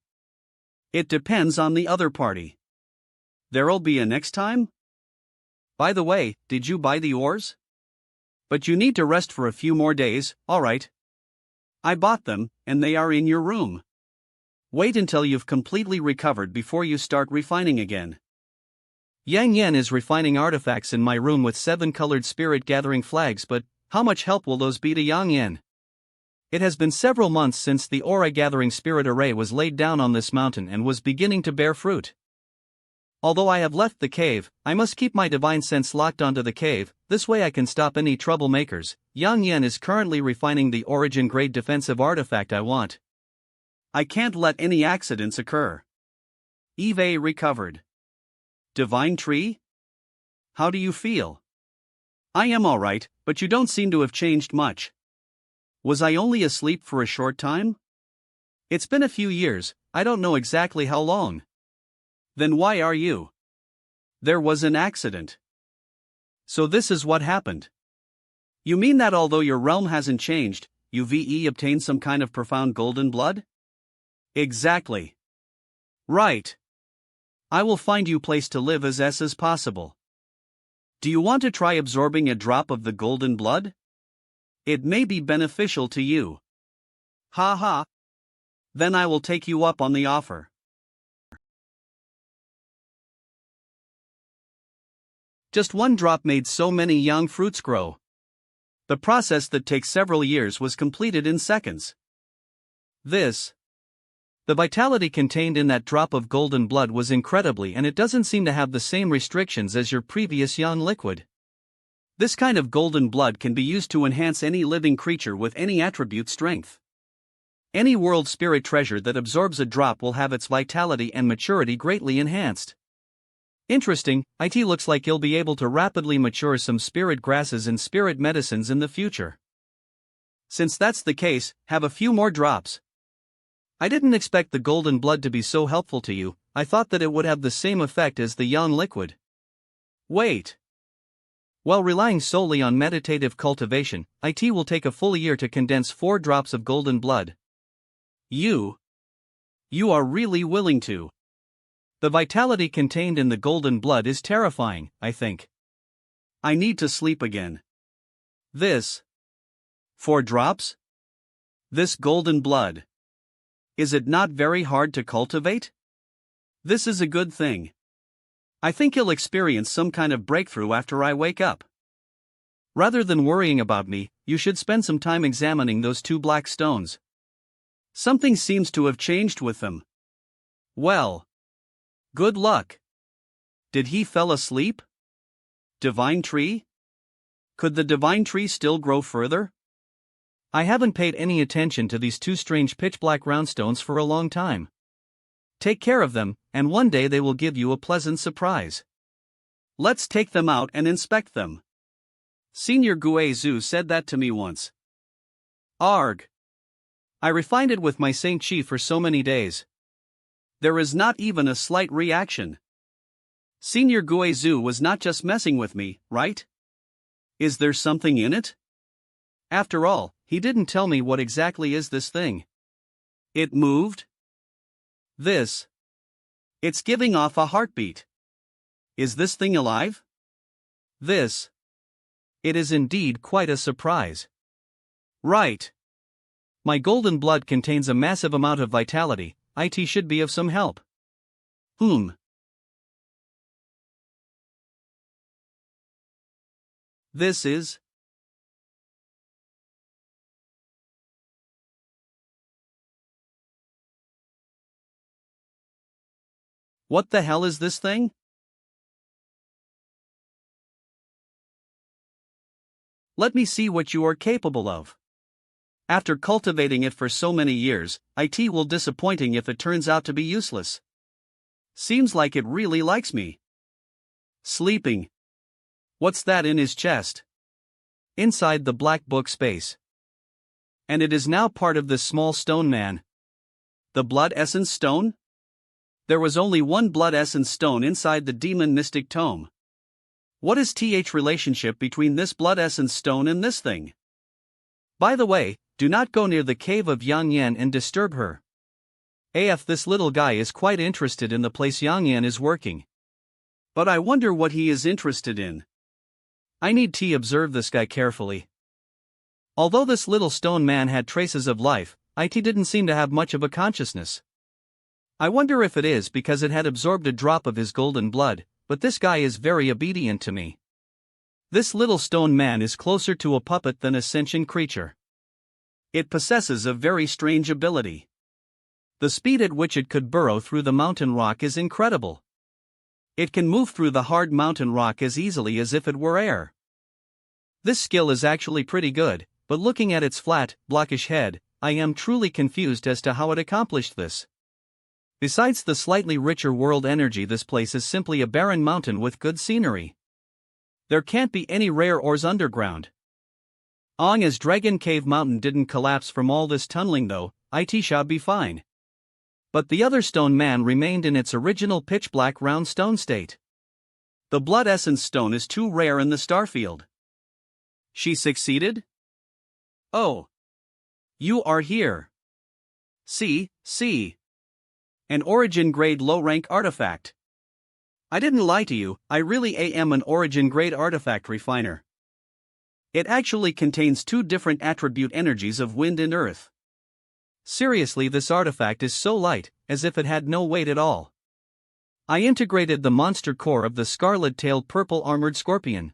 It depends on the other party. There'll be a next time? By the way, did you buy the ores? But you need to rest for a few more days, alright. I bought them, and they are in your room. Wait until you've completely recovered before you start refining again. Yang Yan is refining artifacts in my room with 7 colored spirit gathering flags, but how much help will those be to Yang Yan? It has been several months since the aura gathering spirit array was laid down on this mountain and was beginning to bear fruit. Although I have left the cave, I must keep my divine sense locked onto the cave, this way I can stop any troublemakers. Yang Yan is currently refining the origin grade defensive artifact I want. I can't let any accidents occur. Eve recovered. Divine Tree? How do you feel? I am alright, but you don't seem to have changed much. Was I only asleep for a short time? It's been a few years, I don't know exactly how long. Then why are you? There was an accident. So this is what happened. You mean that although your realm hasn't changed, you obtained some kind of profound golden blood? Exactly. Right. I will find you place to live as possible. Do you want to try absorbing a drop of the golden blood? It may be beneficial to you. Ha ha. Then I will take you up on the offer. Just 1 drop made so many young fruits grow. The process that takes several years was completed in seconds. The vitality contained in that drop of golden blood was incredibly, and it doesn't seem to have the same restrictions as your previous young liquid. This kind of golden blood can be used to enhance any living creature with any attribute strength. Any world spirit treasure that absorbs a drop will have its vitality and maturity greatly enhanced. Interesting, it looks like you'll be able to rapidly mature some spirit grasses and spirit medicines in the future. Since that's the case, have a few more drops. I didn't expect the golden blood to be so helpful to you, I thought that it would have the same effect as the yang liquid. Wait. While relying solely on meditative cultivation, it will take a full year to condense 4 drops of golden blood. You are really willing to. The vitality contained in the golden blood is terrifying, I think. I need to sleep again. This 4 drops? This golden blood. Is it not very hard to cultivate? This is a good thing. I think he'll experience some kind of breakthrough after I wake up. Rather than worrying about me, you should spend some time examining those 2 black stones. Something seems to have changed with them. Well, good luck. Did he fell asleep? Divine tree? Could the divine tree still grow further? I haven't paid any attention to these 2 strange pitch-black round stones for a long time. Take care of them, and one day they will give you a pleasant surprise. Let's take them out and inspect them. Senior Guizhu said that to me once. Arg. I refined it with my Saint Chi for so many days. There is not even a slight reaction. Senior Guizhu was not just messing with me, right? Is there something in it? After all, he didn't tell me what exactly is this thing. It moved? This. It's giving off a heartbeat. Is this thing alive? This. It is indeed quite a surprise. Right. My golden blood contains a massive amount of vitality, it should be of some help. This is. What the hell is this thing? Let me see what you are capable of. After cultivating it for so many years, it will disappointing if it turns out to be useless. Seems like it really likes me. Sleeping. What's that in his chest? Inside the black book space. And it is now part of this small stone man. The blood essence stone? There was only one blood essence stone inside the demon mystic tome. What is th relationship between this blood essence stone and this thing? By the way, do not go near the cave of Yang Yan and disturb her. This little guy is quite interested in the place Yang Yan is working. But I wonder what he is interested in. I need to observe this guy carefully. Although this little stone man had traces of life, it didn't seem to have much of a consciousness. I wonder if it is because it had absorbed a drop of his golden blood, but this guy is very obedient to me. This little stone man is closer to a puppet than a sentient creature. It possesses a very strange ability. The speed at which it could burrow through the mountain rock is incredible. It can move through the hard mountain rock as easily as if it were air. This skill is actually pretty good, but looking at its flat, blockish head, I am truly confused as to how it accomplished this. Besides the slightly richer world energy, this place is simply a barren mountain with good scenery. There can't be any rare ores underground. As Dragon Cave Mountain didn't collapse from all this tunneling though, it shall be fine. But the other stone man remained in its original pitch-black round stone state. The blood essence stone is too rare in the starfield. She succeeded? Oh. You are here. See. An origin-grade low-rank artifact. I didn't lie to you, I really am an origin-grade artifact refiner. It actually contains 2 different attribute energies of wind and earth. Seriously, this artifact is so light, as if it had no weight at all. I integrated the monster core of the scarlet-tailed purple armored scorpion.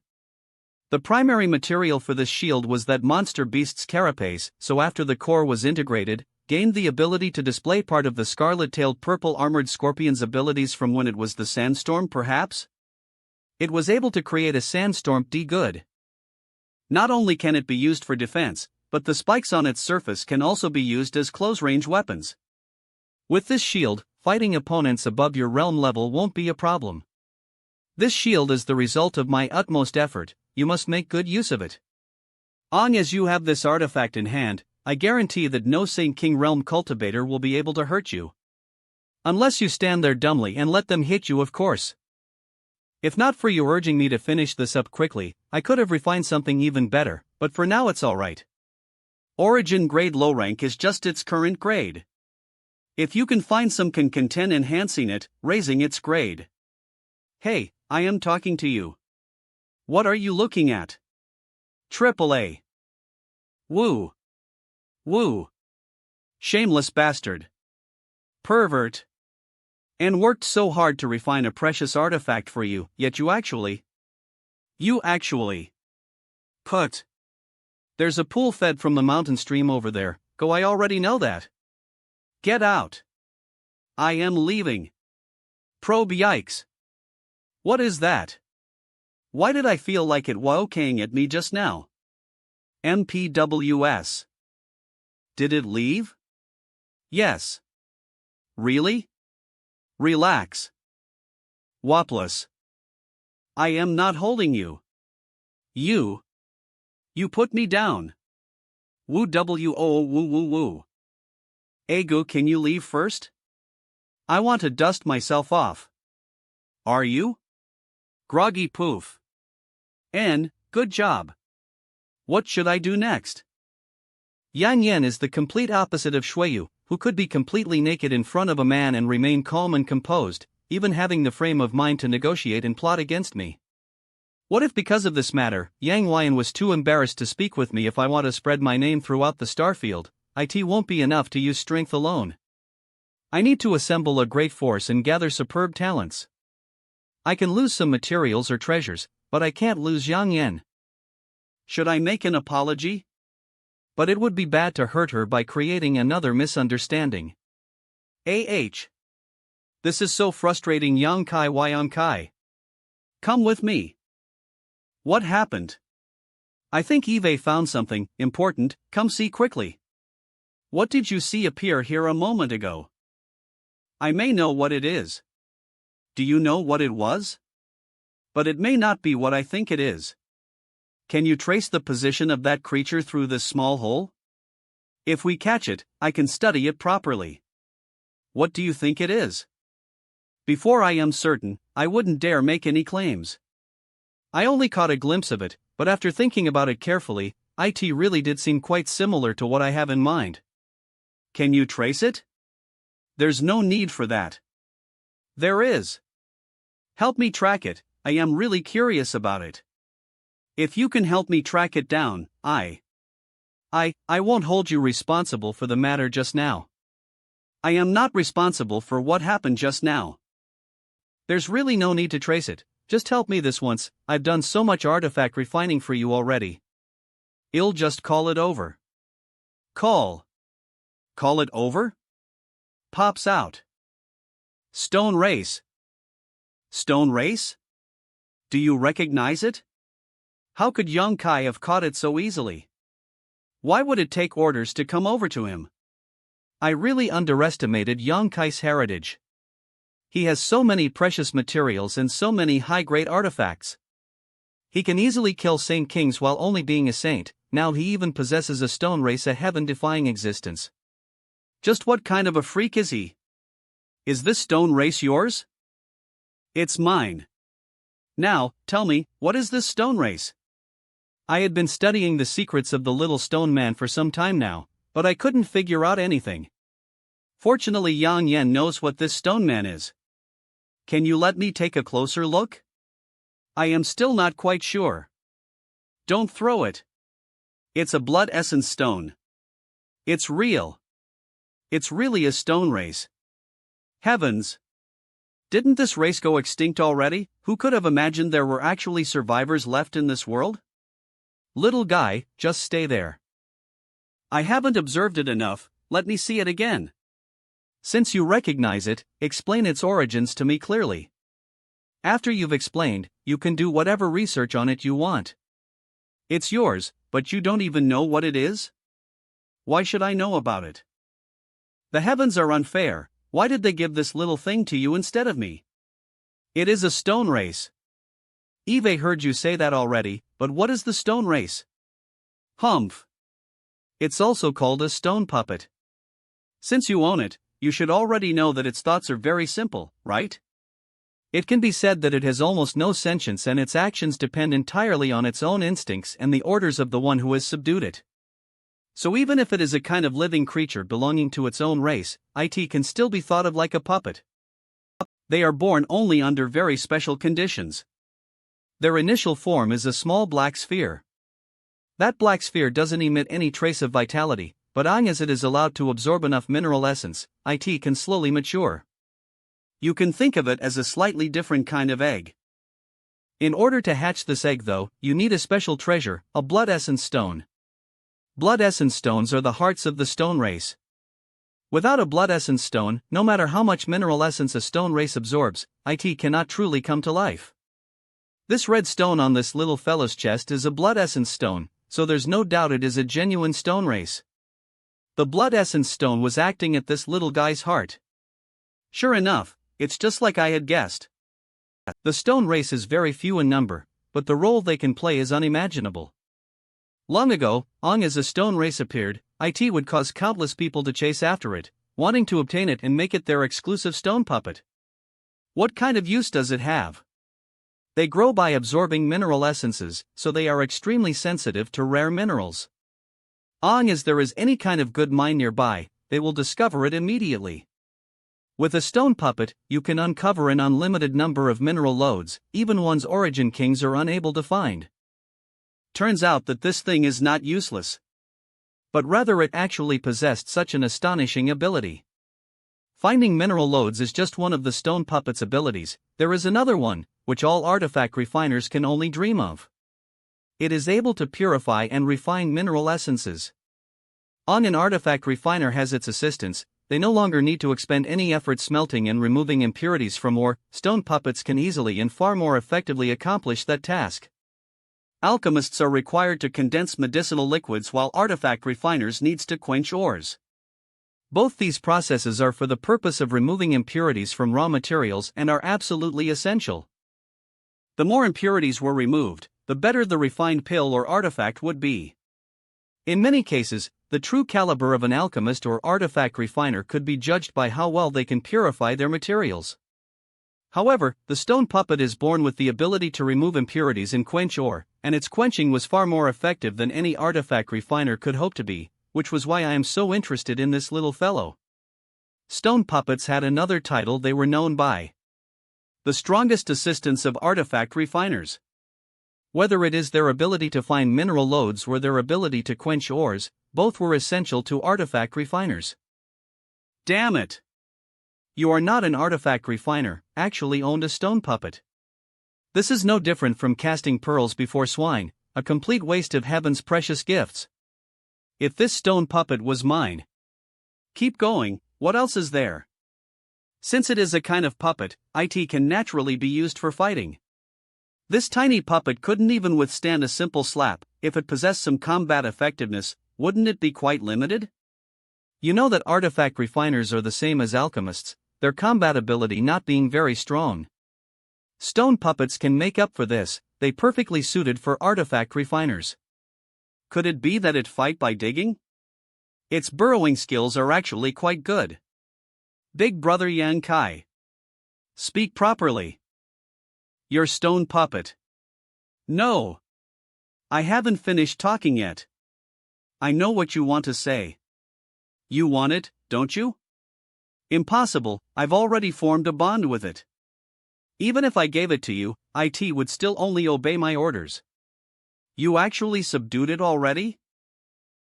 The primary material for this shield was that monster beast's carapace, so after the core was integrated, gained the ability to display part of the scarlet-tailed purple armored scorpion's abilities from when it was the sandstorm perhaps? It was able to create a sandstorm good. Not only can it be used for defense, but the spikes on its surface can also be used as close-range weapons. With this shield, fighting opponents above your realm level won't be a problem. This shield is the result of my utmost effort, you must make good use of it. As you have this artifact in hand, I guarantee that no Saint King Realm cultivator will be able to hurt you. Unless you stand there dumbly and let them hit you, of course. If not for you urging me to finish this up quickly, I could have refined something even better, but for now it's alright. Origin grade low rank is just its current grade. If you can find some can contend enhancing it, raising its grade. Hey, I am talking to you. What are you looking at? AAA. Woo. Woo. Shameless bastard. Pervert. And worked so hard to refine a precious artifact for you, yet you actually. Put. There's a pool fed from the mountain stream over there, go I already know that. Get out. I am leaving. Probe yikes. What is that? Why did I feel like it was okaying at me just now? MPWS. Did it leave? Yes. Really? Relax. Wopless. I am not holding you. You put me down. Woo woo. Ego, can you leave first? I want to dust myself off. Are you? Groggy poof. Good job. What should I do next? Yang Yan is the complete opposite of Shuiyu, who could be completely naked in front of a man and remain calm and composed, even having the frame of mind to negotiate and plot against me. What if because of this matter, Yang Yan was too embarrassed to speak with me? If I want to spread my name throughout the starfield, it won't be enough to use strength alone. I need to assemble a great force and gather superb talents. I can lose some materials or treasures, but I can't lose Yang Yan. Should I make an apology? But it would be bad to hurt her by creating another misunderstanding. This is so frustrating. Yang Kai. Come with me. What happened? I think Eve found something important, come see quickly. What did you see appear here a moment ago? I may know what it is. Do you know what it was? But it may not be what I think it is. Can you trace the position of that creature through this small hole? If we catch it, I can study it properly. What do you think it is? Before I am certain, I wouldn't dare make any claims. I only caught a glimpse of it, but after thinking about it carefully, it really did seem quite similar to what I have in mind. Can you trace it? There's no need for that. There is. Help me track it, I am really curious about it. If you can help me track it down, I won't hold you responsible for the matter just now. I am not responsible for what happened just now. There's really no need to trace it, just help me this once. I've done so much artifact refining for you already. I'll just call it over. Call it over? Pops out. Stone race. Stone race? Do you recognize it? How could Yang Kai have caught it so easily? Why would it take orders to come over to him? I really underestimated Yang Kai's heritage. He has so many precious materials and so many high-grade artifacts. He can easily kill Saint Kings while only being a saint. Now he even possesses a stone race, a heaven-defying existence. Just what kind of a freak is he? Is this stone race yours? It's mine. Now, tell me, what is this stone race? I had been studying the secrets of the little stone man for some time now, but I couldn't figure out anything. Fortunately, Yang Yan knows what this stone man is. Can you let me take a closer look? I am still not quite sure. Don't throw it. It's a blood essence stone. It's real. It's really a stone race. Heavens! Didn't this race go extinct already? Who could have imagined there were actually survivors left in this world? Little guy, just stay there. I haven't observed it enough, let me see it again. Since you recognize it, explain its origins to me clearly. After you've explained, you can do whatever research on it you want. It's yours, but you don't even know what it is? Why should I know about it? The heavens are unfair. Why did they give this little thing to you instead of me? It is a stone race. Eve heard you say that already, but what is the stone race? Humph. It's also called a stone puppet. Since you own it, you should already know that its thoughts are very simple, right? It can be said that it has almost no sentience and its actions depend entirely on its own instincts and the orders of the one who has subdued it. So even if it is a kind of living creature belonging to its own race, it can still be thought of like a puppet. They are born only under very special conditions. Their initial form is a small black sphere. That black sphere doesn't emit any trace of vitality, but as it is allowed to absorb enough mineral essence, it can slowly mature. You can think of it as a slightly different kind of egg. In order to hatch this egg though, you need a special treasure, a blood essence stone. Blood essence stones are the hearts of the stone race. Without a blood essence stone, no matter how much mineral essence a stone race absorbs, it cannot truly come to life. This red stone on this little fellow's chest is a blood essence stone, so there's no doubt it is a genuine stone race. The blood essence stone was acting at this little guy's heart. Sure enough, it's just like I had guessed. The stone race is very few in number, but the role they can play is unimaginable. Long ago, as a stone race appeared, it would cause countless people to chase after it, wanting to obtain it and make it their exclusive stone puppet. What kind of use does it have? They grow by absorbing mineral essences, so they are extremely sensitive to rare minerals. As there is any kind of good mine nearby, they will discover it immediately. With a stone puppet, you can uncover an unlimited number of mineral lodes, even ones origin kings are unable to find. Turns out that this thing is not useless. But rather it actually possessed such an astonishing ability. Finding mineral lodes is just one of the stone puppet's abilities, there is another one, which all artifact refiners can only dream of. It is able to purify and refine mineral essences. An artifact refiner has its assistance, they no longer need to expend any effort smelting and removing impurities from ore. Stone puppets can easily and far more effectively accomplish that task. Alchemists are required to condense medicinal liquids while artifact refiners needs to quench ores. Both these processes are for the purpose of removing impurities from raw materials and are absolutely essential. The more impurities were removed, the better the refined pill or artifact would be. In many cases, the true caliber of an alchemist or artifact refiner could be judged by how well they can purify their materials. However, the stone puppet is born with the ability to remove impurities and quench ore, and its quenching was far more effective than any artifact refiner could hope to be, which was why I am so interested in this little fellow. Stone puppets had another title they were known by: the strongest assistants of artifact refiners. Whether it is their ability to find mineral lodes or their ability to quench ores, both were essential to artifact refiners. Damn it! You are not an artifact refiner, actually owned a stone puppet. This is no different from casting pearls before swine, a complete waste of heaven's precious gifts. If this stone puppet was mine. Keep going, what else is there? Since it is a kind of puppet, it can naturally be used for fighting. This tiny puppet couldn't even withstand a simple slap. If it possessed some combat effectiveness, wouldn't it be quite limited? You know that artifact refiners are the same as alchemists, their combat ability not being very strong. Stone puppets can make up for this, they perfectly suited for artifact refiners. Could it be that it fight by digging? Its burrowing skills are actually quite good. Big brother Yang Kai. Speak properly. Your stone puppet. No. I haven't finished talking yet. I know what you want to say. You want it, don't you? Impossible, I've already formed a bond with it. Even if I gave it to you, it would still only obey my orders. You actually subdued it already?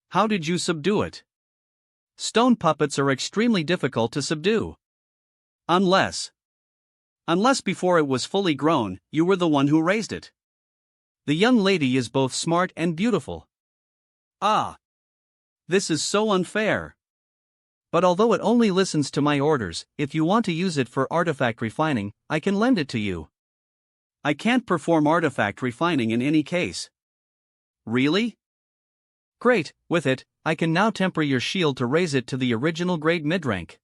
How did you subdue it? Stone puppets are extremely difficult to subdue. Unless before it was fully grown, you were the one who raised it. The young lady is both smart and beautiful. Ah! This is so unfair. But although it only listens to my orders, if you want to use it for artifact refining, I can lend it to you. I can't perform artifact refining in any case. Really? Great, with it, I can now temper your shield to raise it to the original grade mid-rank.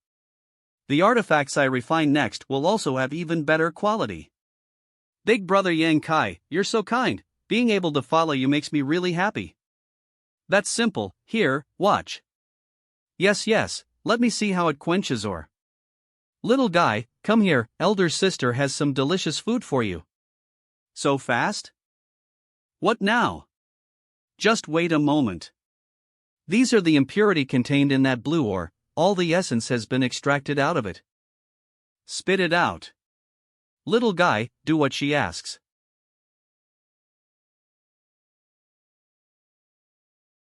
The artifacts I refine next will also have even better quality. Big brother Yang Kai, you're so kind, being able to follow you makes me really happy. That's simple, here, watch. Yes, let me see how it quenches ore. Little guy, Come here, elder sister has some delicious food for you. So fast? What now? Just wait a moment. These are the impurity contained in that blue ore, all the essence has been extracted out of it. Spit it out. Little guy, do what she asks.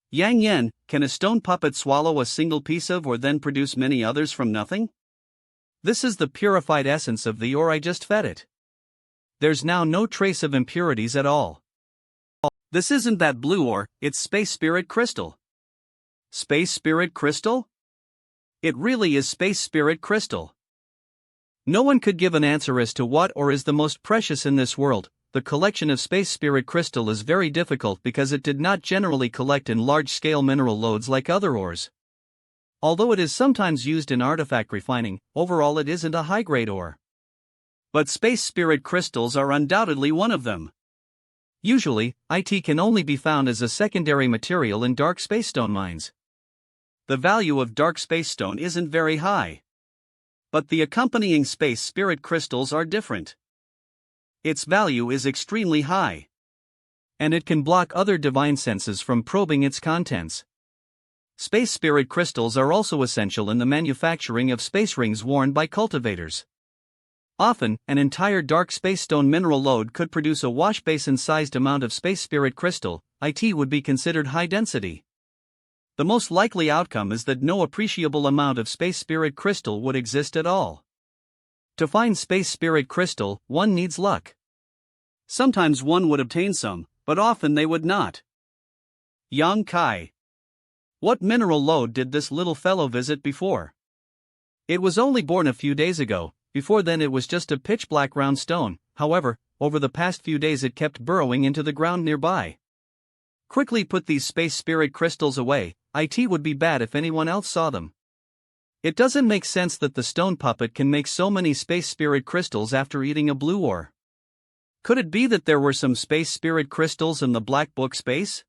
Yang Yen, can a stone puppet swallow a single piece of or then produce many others from nothing? This is the purified essence of the ore I just fed it. There's now no trace of impurities at all. This isn't that blue ore, it's space spirit crystal. Space spirit crystal? It really is space spirit crystal. No one could give an answer as to what ore is the most precious in this world. The collection of space spirit crystal is very difficult because it did not generally collect in large-scale mineral loads like other ores. Although it is sometimes used in artifact refining, overall it isn't a high-grade ore. But space spirit crystals are undoubtedly one of them. Usually, it can only be found as a secondary material in dark space stone mines. The value of dark space stone isn't very high. But the accompanying space spirit crystals are different. Its value is extremely high. And it can block other divine senses from probing its contents. Space spirit crystals are also essential in the manufacturing of space rings worn by cultivators. Often, an entire dark space stone mineral load could produce a wash basin-sized amount of space spirit crystal. It would be considered high density. The most likely outcome is that no appreciable amount of space spirit crystal would exist at all. To find space spirit crystal, one needs luck. Sometimes one would obtain some, but often they would not. Yang Kai. What mineral load did this little fellow visit before? It was only born a few days ago. Before then it was just a pitch-black round stone. However, over the past few days it kept burrowing into the ground nearby. Quickly put these space spirit crystals away. It would be bad if anyone else saw them. It doesn't make sense that the stone puppet can make so many space spirit crystals after eating a blue ore. Could it be that there were some space spirit crystals in the black book space?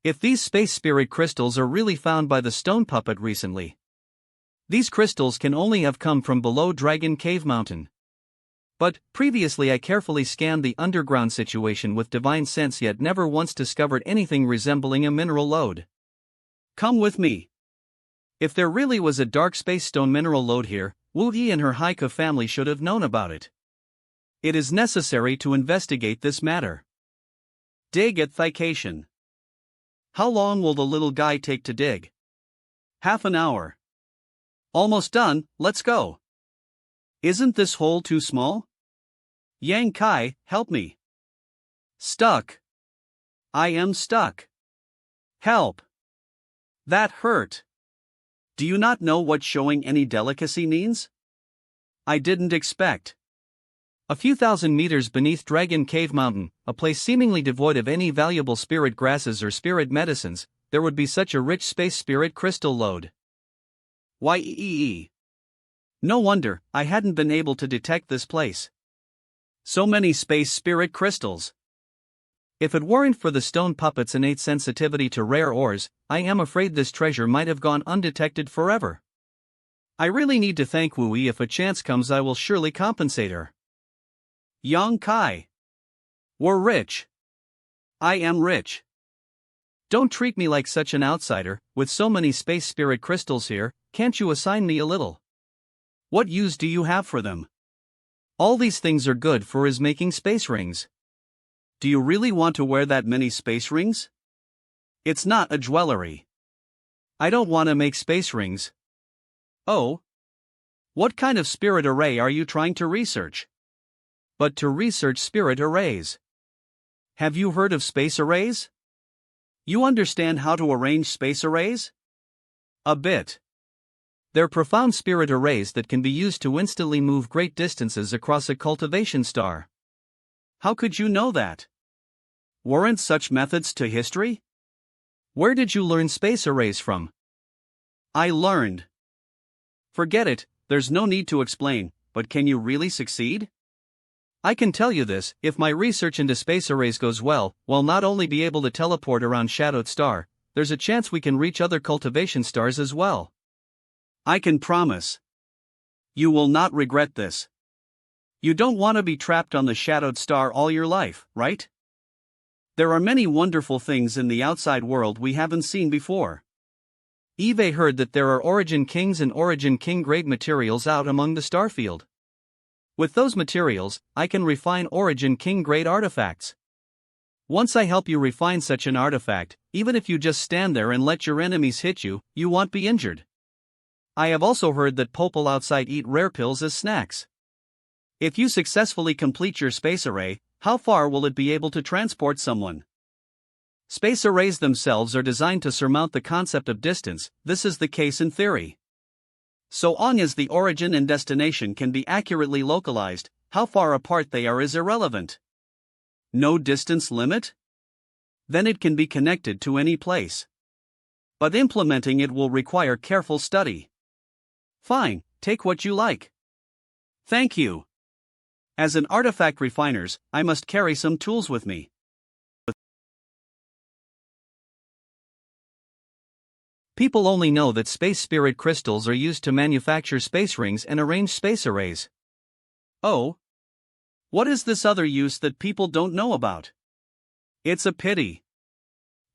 If these space spirit crystals are really found by the stone puppet recently, these crystals can only have come from below Dragon Cave Mountain. But, previously I carefully scanned the underground situation with divine sense yet never once discovered anything resembling a mineral lode. Come with me. If there really was a dark space stone mineral lode here, Wu Yi and her Haika family should have known about it. It is necessary to investigate this matter. Dig at Thikation. How long will the little guy take to dig? Half an hour. Almost done, let's go. Isn't this hole too small? Yang Kai, help me. Stuck. I am stuck. Help. That hurt. Do you not know what showing any delicacy means? I didn't expect. A few thousand meters beneath Dragon Cave Mountain, a place seemingly devoid of any valuable spirit grasses or spirit medicines, there would be such a rich space spirit crystal lode. Yee. No wonder I hadn't been able to detect this place. So many space spirit crystals. If it weren't for the stone puppet's innate sensitivity to rare ores, I am afraid this treasure might have gone undetected forever. I really need to thank Wu Yi. If a chance comes I will surely compensate her. Yang Kai. We're rich. I am rich. Don't treat me like such an outsider. With so many space spirit crystals here, can't you assign me a little? What use do you have for them? All these things are good for is making space rings. Do you really want to wear that many space rings? It's not a jewelry. I don't want to make space rings. Oh? What kind of spirit array are you trying to research? But to research spirit arrays. Have you heard of space arrays? You understand how to arrange space arrays? A bit. They're profound spirit arrays that can be used to instantly move great distances across a cultivation star. How could you know that? Weren't such methods to history? Where did you learn space arrays from? I learned. Forget it, there's no need to explain, but can you really succeed? I can tell you this, if my research into space arrays goes well, we'll not only be able to teleport around Shadowed Star, there's a chance we can reach other cultivation stars as well. I can promise. You will not regret this. You don't want to be trapped on the shadowed star all your life, right? There are many wonderful things in the outside world we haven't seen before. Eve heard that there are Origin Kings and Origin King grade materials out among the starfield. With those materials, I can refine Origin King grade artifacts. Once I help you refine such an artifact, even if you just stand there and let your enemies hit you, you won't be injured. I have also heard that people outside eat rare pills as snacks. If you successfully complete your space array, how far will it be able to transport someone? Space arrays themselves are designed to surmount the concept of distance. This is the case in theory. So long as the origin and destination can be accurately localized, how far apart they are is irrelevant. No distance limit? Then it can be connected to any place. But implementing it will require careful study. Fine, take what you like. Thank you. As an artifact refiners, I must carry some tools with me. People only know that space spirit crystals are used to manufacture space rings and arrange space arrays. Oh? What is this other use that people don't know about? It's a pity.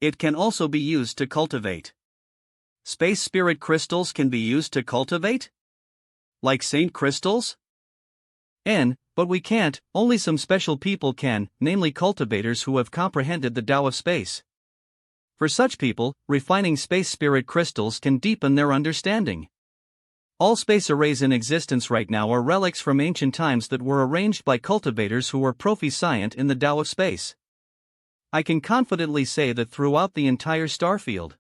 It can also be used to cultivate. Space spirit crystals can be used to cultivate? Like saint crystals? But we can't, only some special people can, namely cultivators who have comprehended the Tao of space. For such people, refining space spirit crystals can deepen their understanding. All space arrays in existence right now are relics from ancient times that were arranged by cultivators who were proficient in the Tao of space. I can confidently say that throughout the entire starfield,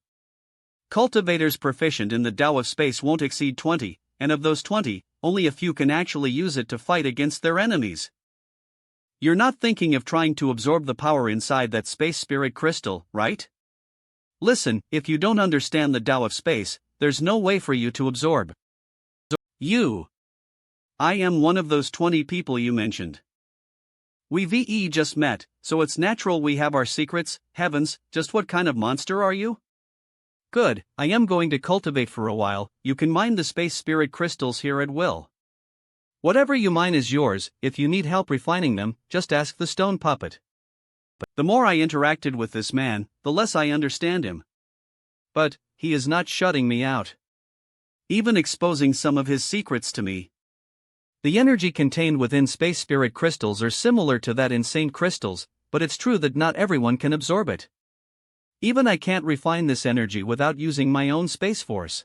cultivators proficient in the Tao of space won't exceed 20, and of those 20, only a few can actually use it to fight against their enemies. You're not thinking of trying to absorb the power inside that space spirit crystal, right? Listen, if you don't understand the Tao of space, there's no way for you to absorb. I am one of those 20 people you mentioned. We just met, so it's natural we have our secrets. Heavens, just what kind of monster are you? Good, I am going to cultivate for a while. You can mine the space spirit crystals here at will. Whatever you mine is yours. If you need help refining them, just ask the stone puppet. The more I interacted with this man, the less I understand him. But he is not shutting me out. Even exposing some of his secrets to me. The energy contained within space spirit crystals are similar to that in saint crystals, but it's true that not everyone can absorb it. Even I can't refine this energy without using my own space force.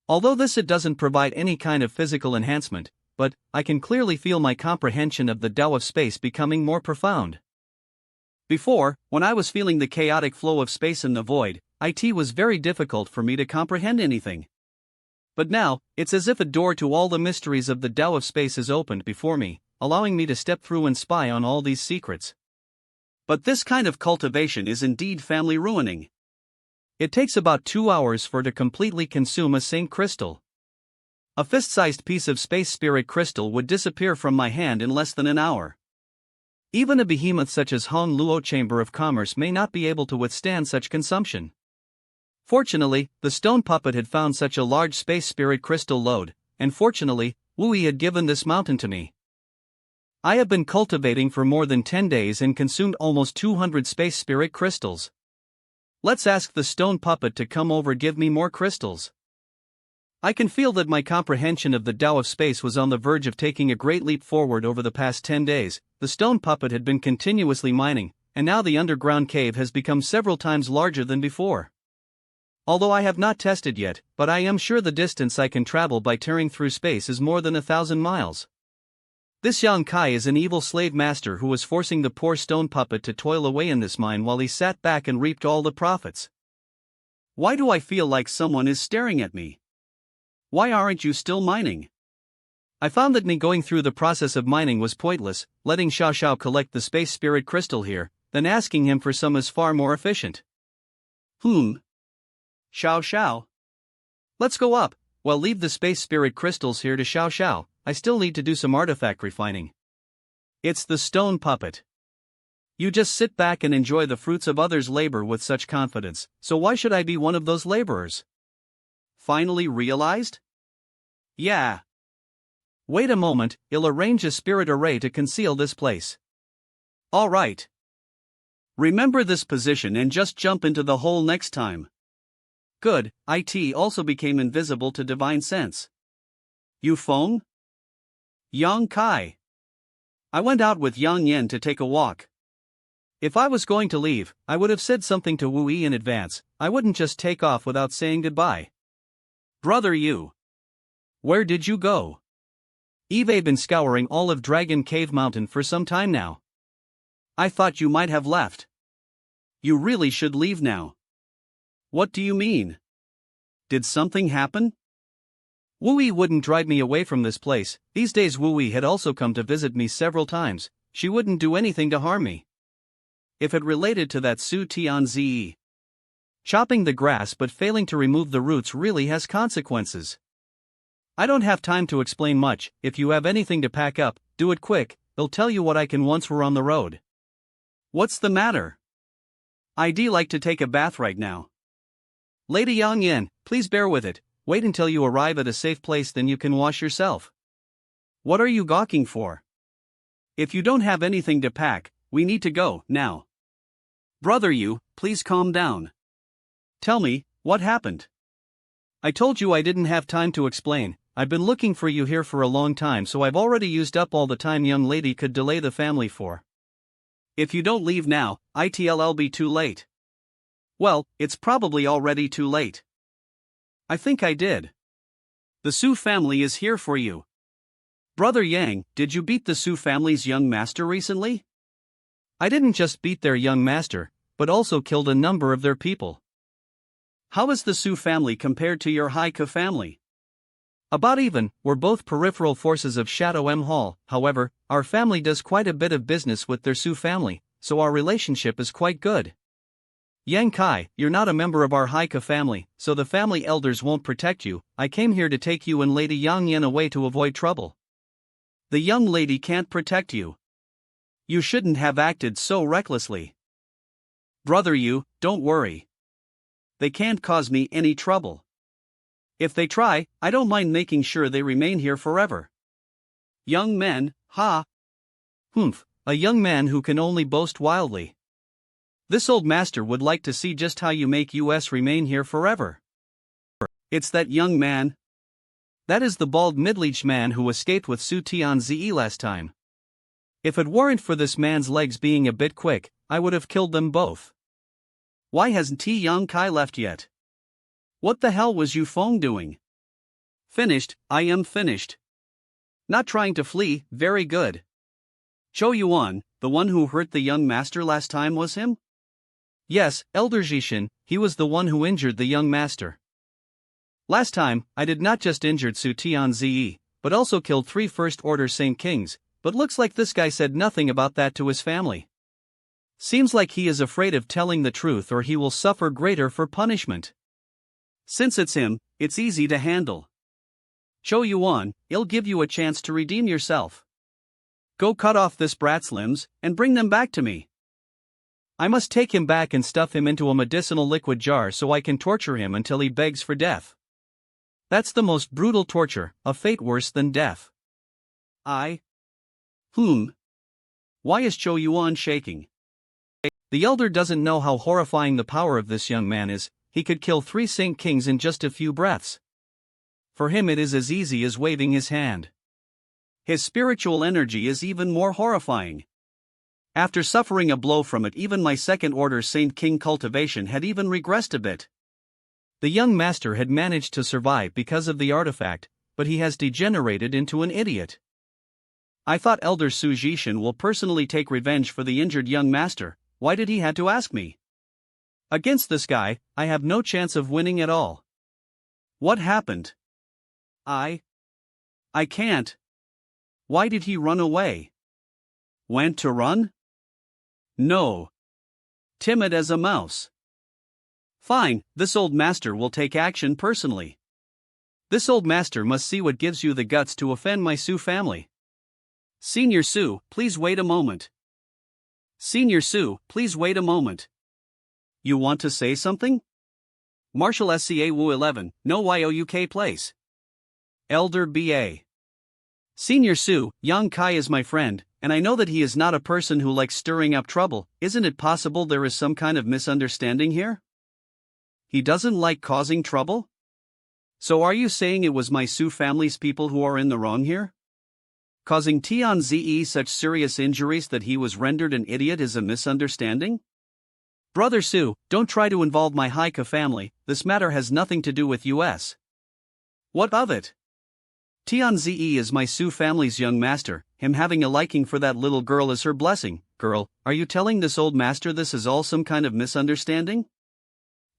Although it doesn't provide any kind of physical enhancement, but I can clearly feel my comprehension of the Tao of space becoming more profound. Before, when I was feeling the chaotic flow of space in the void, it was very difficult for me to comprehend anything. But now, it's as if a door to all the mysteries of the Tao of space is opened before me, allowing me to step through and spy on all these secrets. But this kind of cultivation is indeed family ruining. It takes about 2 hours to completely consume a saint crystal. A fist-sized piece of space spirit crystal would disappear from my hand in less than an hour. Even a behemoth such as Hong Luo Chamber of Commerce may not be able to withstand such consumption. Fortunately, the stone puppet had found such a large space spirit crystal load, and fortunately, Wui had given this mountain to me. I have been cultivating for more than 10 days and consumed almost 200 space spirit crystals. Let's ask the stone puppet to come over give me more crystals. I can feel that my comprehension of the Tao of space was on the verge of taking a great leap forward over the past 10 days. The stone puppet had been continuously mining, and now the underground cave has become several times larger than before. Although I have not tested yet, but I am sure the distance I can travel by tearing through space is more than 1,000 miles. This Yang Kai is an evil slave master who was forcing the poor stone puppet to toil away in this mine while he sat back and reaped all the profits. Why do I feel like someone is staring at me? Why aren't you still mining? I found that me going through the process of mining was pointless. Letting Xiao Xiao collect the space spirit crystal here, then asking him for some is far more efficient. Xiao Xiao. Let's go up. Well, leave the space spirit crystals here to Xiao Xiao. I still need to do some artifact refining. It's the stone puppet. You just sit back and enjoy the fruits of others' labor with such confidence, so why should I be one of those laborers? Finally realized? Yeah. Wait a moment, I'll arrange a spirit array to conceal this place. Alright. Remember this position and just jump into the hole next time. Good, it also became invisible to divine sense. You phone? Yang Kai. I went out with Yang Yen to take a walk. If I was going to leave, I would have said something to Wu Yi in advance. I wouldn't just take off without saying goodbye. Brother you. Where did you go? I've been scouring all of Dragon Cave Mountain for some time now. I thought you might have left. You really should leave now. What do you mean? Did something happen? Wu Yi wouldn't drive me away from this place. These days Wu Yi had also come to visit me several times. She wouldn't do anything to harm me. If it related to that Su Tianzi. Chopping the grass but failing to remove the roots really has consequences. I don't have time to explain much. If you have anything to pack up, do it quick. I'll tell you what I can once we're on the road. What's the matter? I'd like to take a bath right now. Lady Yang Yen, please bear with it. Wait until you arrive at a safe place, then you can wash yourself. What are you gawking for? If you don't have anything to pack, we need to go, now. Brother you, please calm down. Tell me, what happened? I told you I didn't have time to explain. I've been looking for you here for a long time, so I've already used up all the time young lady could delay the family for. If you don't leave now, it'll be too late. Well, it's probably already too late. I think I did. The Su family is here for you. Brother Yang, did you beat the Su family's young master recently? I didn't just beat their young master, but also killed a number of their people. How is the Su family compared to your Haika family? About even. We're both peripheral forces of Shadow M Hall. However, our family does quite a bit of business with their Su family, so our relationship is quite good. Yang Kai, you're not a member of our Haika family, so the family elders won't protect you. I came here to take you and Lady Yang Yen away to avoid trouble. The young lady can't protect you. You shouldn't have acted so recklessly. Brother you, don't worry. They can't cause me any trouble. If they try, I don't mind making sure they remain here forever. Young men, ha! Humph, a young man who can only boast wildly. This old master would like to see just how you make us remain here forever. It's that young man. That is the bald middle-aged man who escaped with Su Tianzi last time. If it weren't for this man's legs being a bit quick, I would have killed them both. Why hasn't Yang Kai left yet? What the hell was you phone doing? Finished, I am finished. Not trying to flee, very good. Zhou Yuan, the one who hurt the young master last time was him? Yes, Elder Jishin, he was the one who injured the young master. Last time, I did not just injured Su Tianzi, but also killed 3 First-Order Saint Kings, but looks like this guy said nothing about that to his family. Seems like he is afraid of telling the truth or he will suffer greater for punishment. Since it's him, it's easy to handle. Zhou Yuan, I'll give you a chance to redeem yourself. Go cut off this brat's limbs, and bring them back to me. I must take him back and stuff him into a medicinal liquid jar so I can torture him until he begs for death. That's the most brutal torture, a fate worse than death. Why is Zhou Yuan shaking? The elder doesn't know how horrifying the power of this young man is. He could kill 3 Saint Kings in just a few breaths. For him it is as easy as waving his hand. His spiritual energy is even more horrifying. After suffering a blow from it, even my second-order Saint King cultivation had even regressed a bit. The young master had managed to survive because of the artifact, but he has degenerated into an idiot. I thought Elder Su Jishin will personally take revenge for the injured young master. Why did he have to ask me? Against this guy, I have no chance of winning at all. What happened? I can't. Why did he run away? Went to run? No. Timid as a mouse. Fine, this old master will take action personally. This old master must see what gives you the guts to offend my Su family. Senior Su, please wait a moment. Senior Su, please wait a moment. You want to say something? Marshal SCA Wu 11, no YOUK place. Elder BA. Senior Su, Yang Kai is my friend, and I know that he is not a person who likes stirring up trouble. Isn't it possible there is some kind of misunderstanding here? He doesn't like causing trouble? So are you saying it was my Su family's people who are in the wrong here? Causing Tianze such serious injuries that he was rendered an idiot is a misunderstanding? Brother Su, don't try to involve my Haika family, this matter has nothing to do with us. What of it? Tianze is my Su family's young master, him having a liking for that little girl is her blessing. Girl, are you telling this old master this is all some kind of misunderstanding?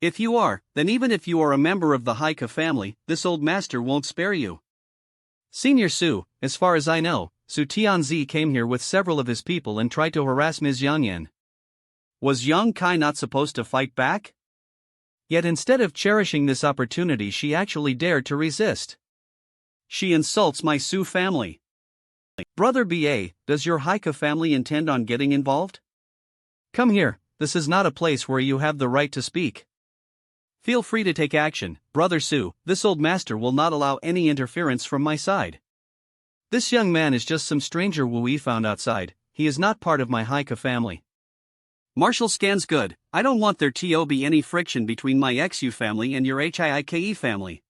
If you are, then even if you are a member of the Haika family, this old master won't spare you. Senior Su, as far as I know, Su Tianze came here with several of his people and tried to harass Ms. Yang Yan. Was Yang Kai not supposed to fight back? Yet instead of cherishing this opportunity she actually dared to resist. She insults my Su family. Brother BA, does your Haika family intend on getting involved? Come here, this is not a place where you have the right to speak. Feel free to take action, Brother Su, this old master will not allow any interference from my side. This young man is just some stranger we found outside, he is not part of my Haika family. Marshal scans good, I don't want there to be any friction between my XU family and your HIIKE family.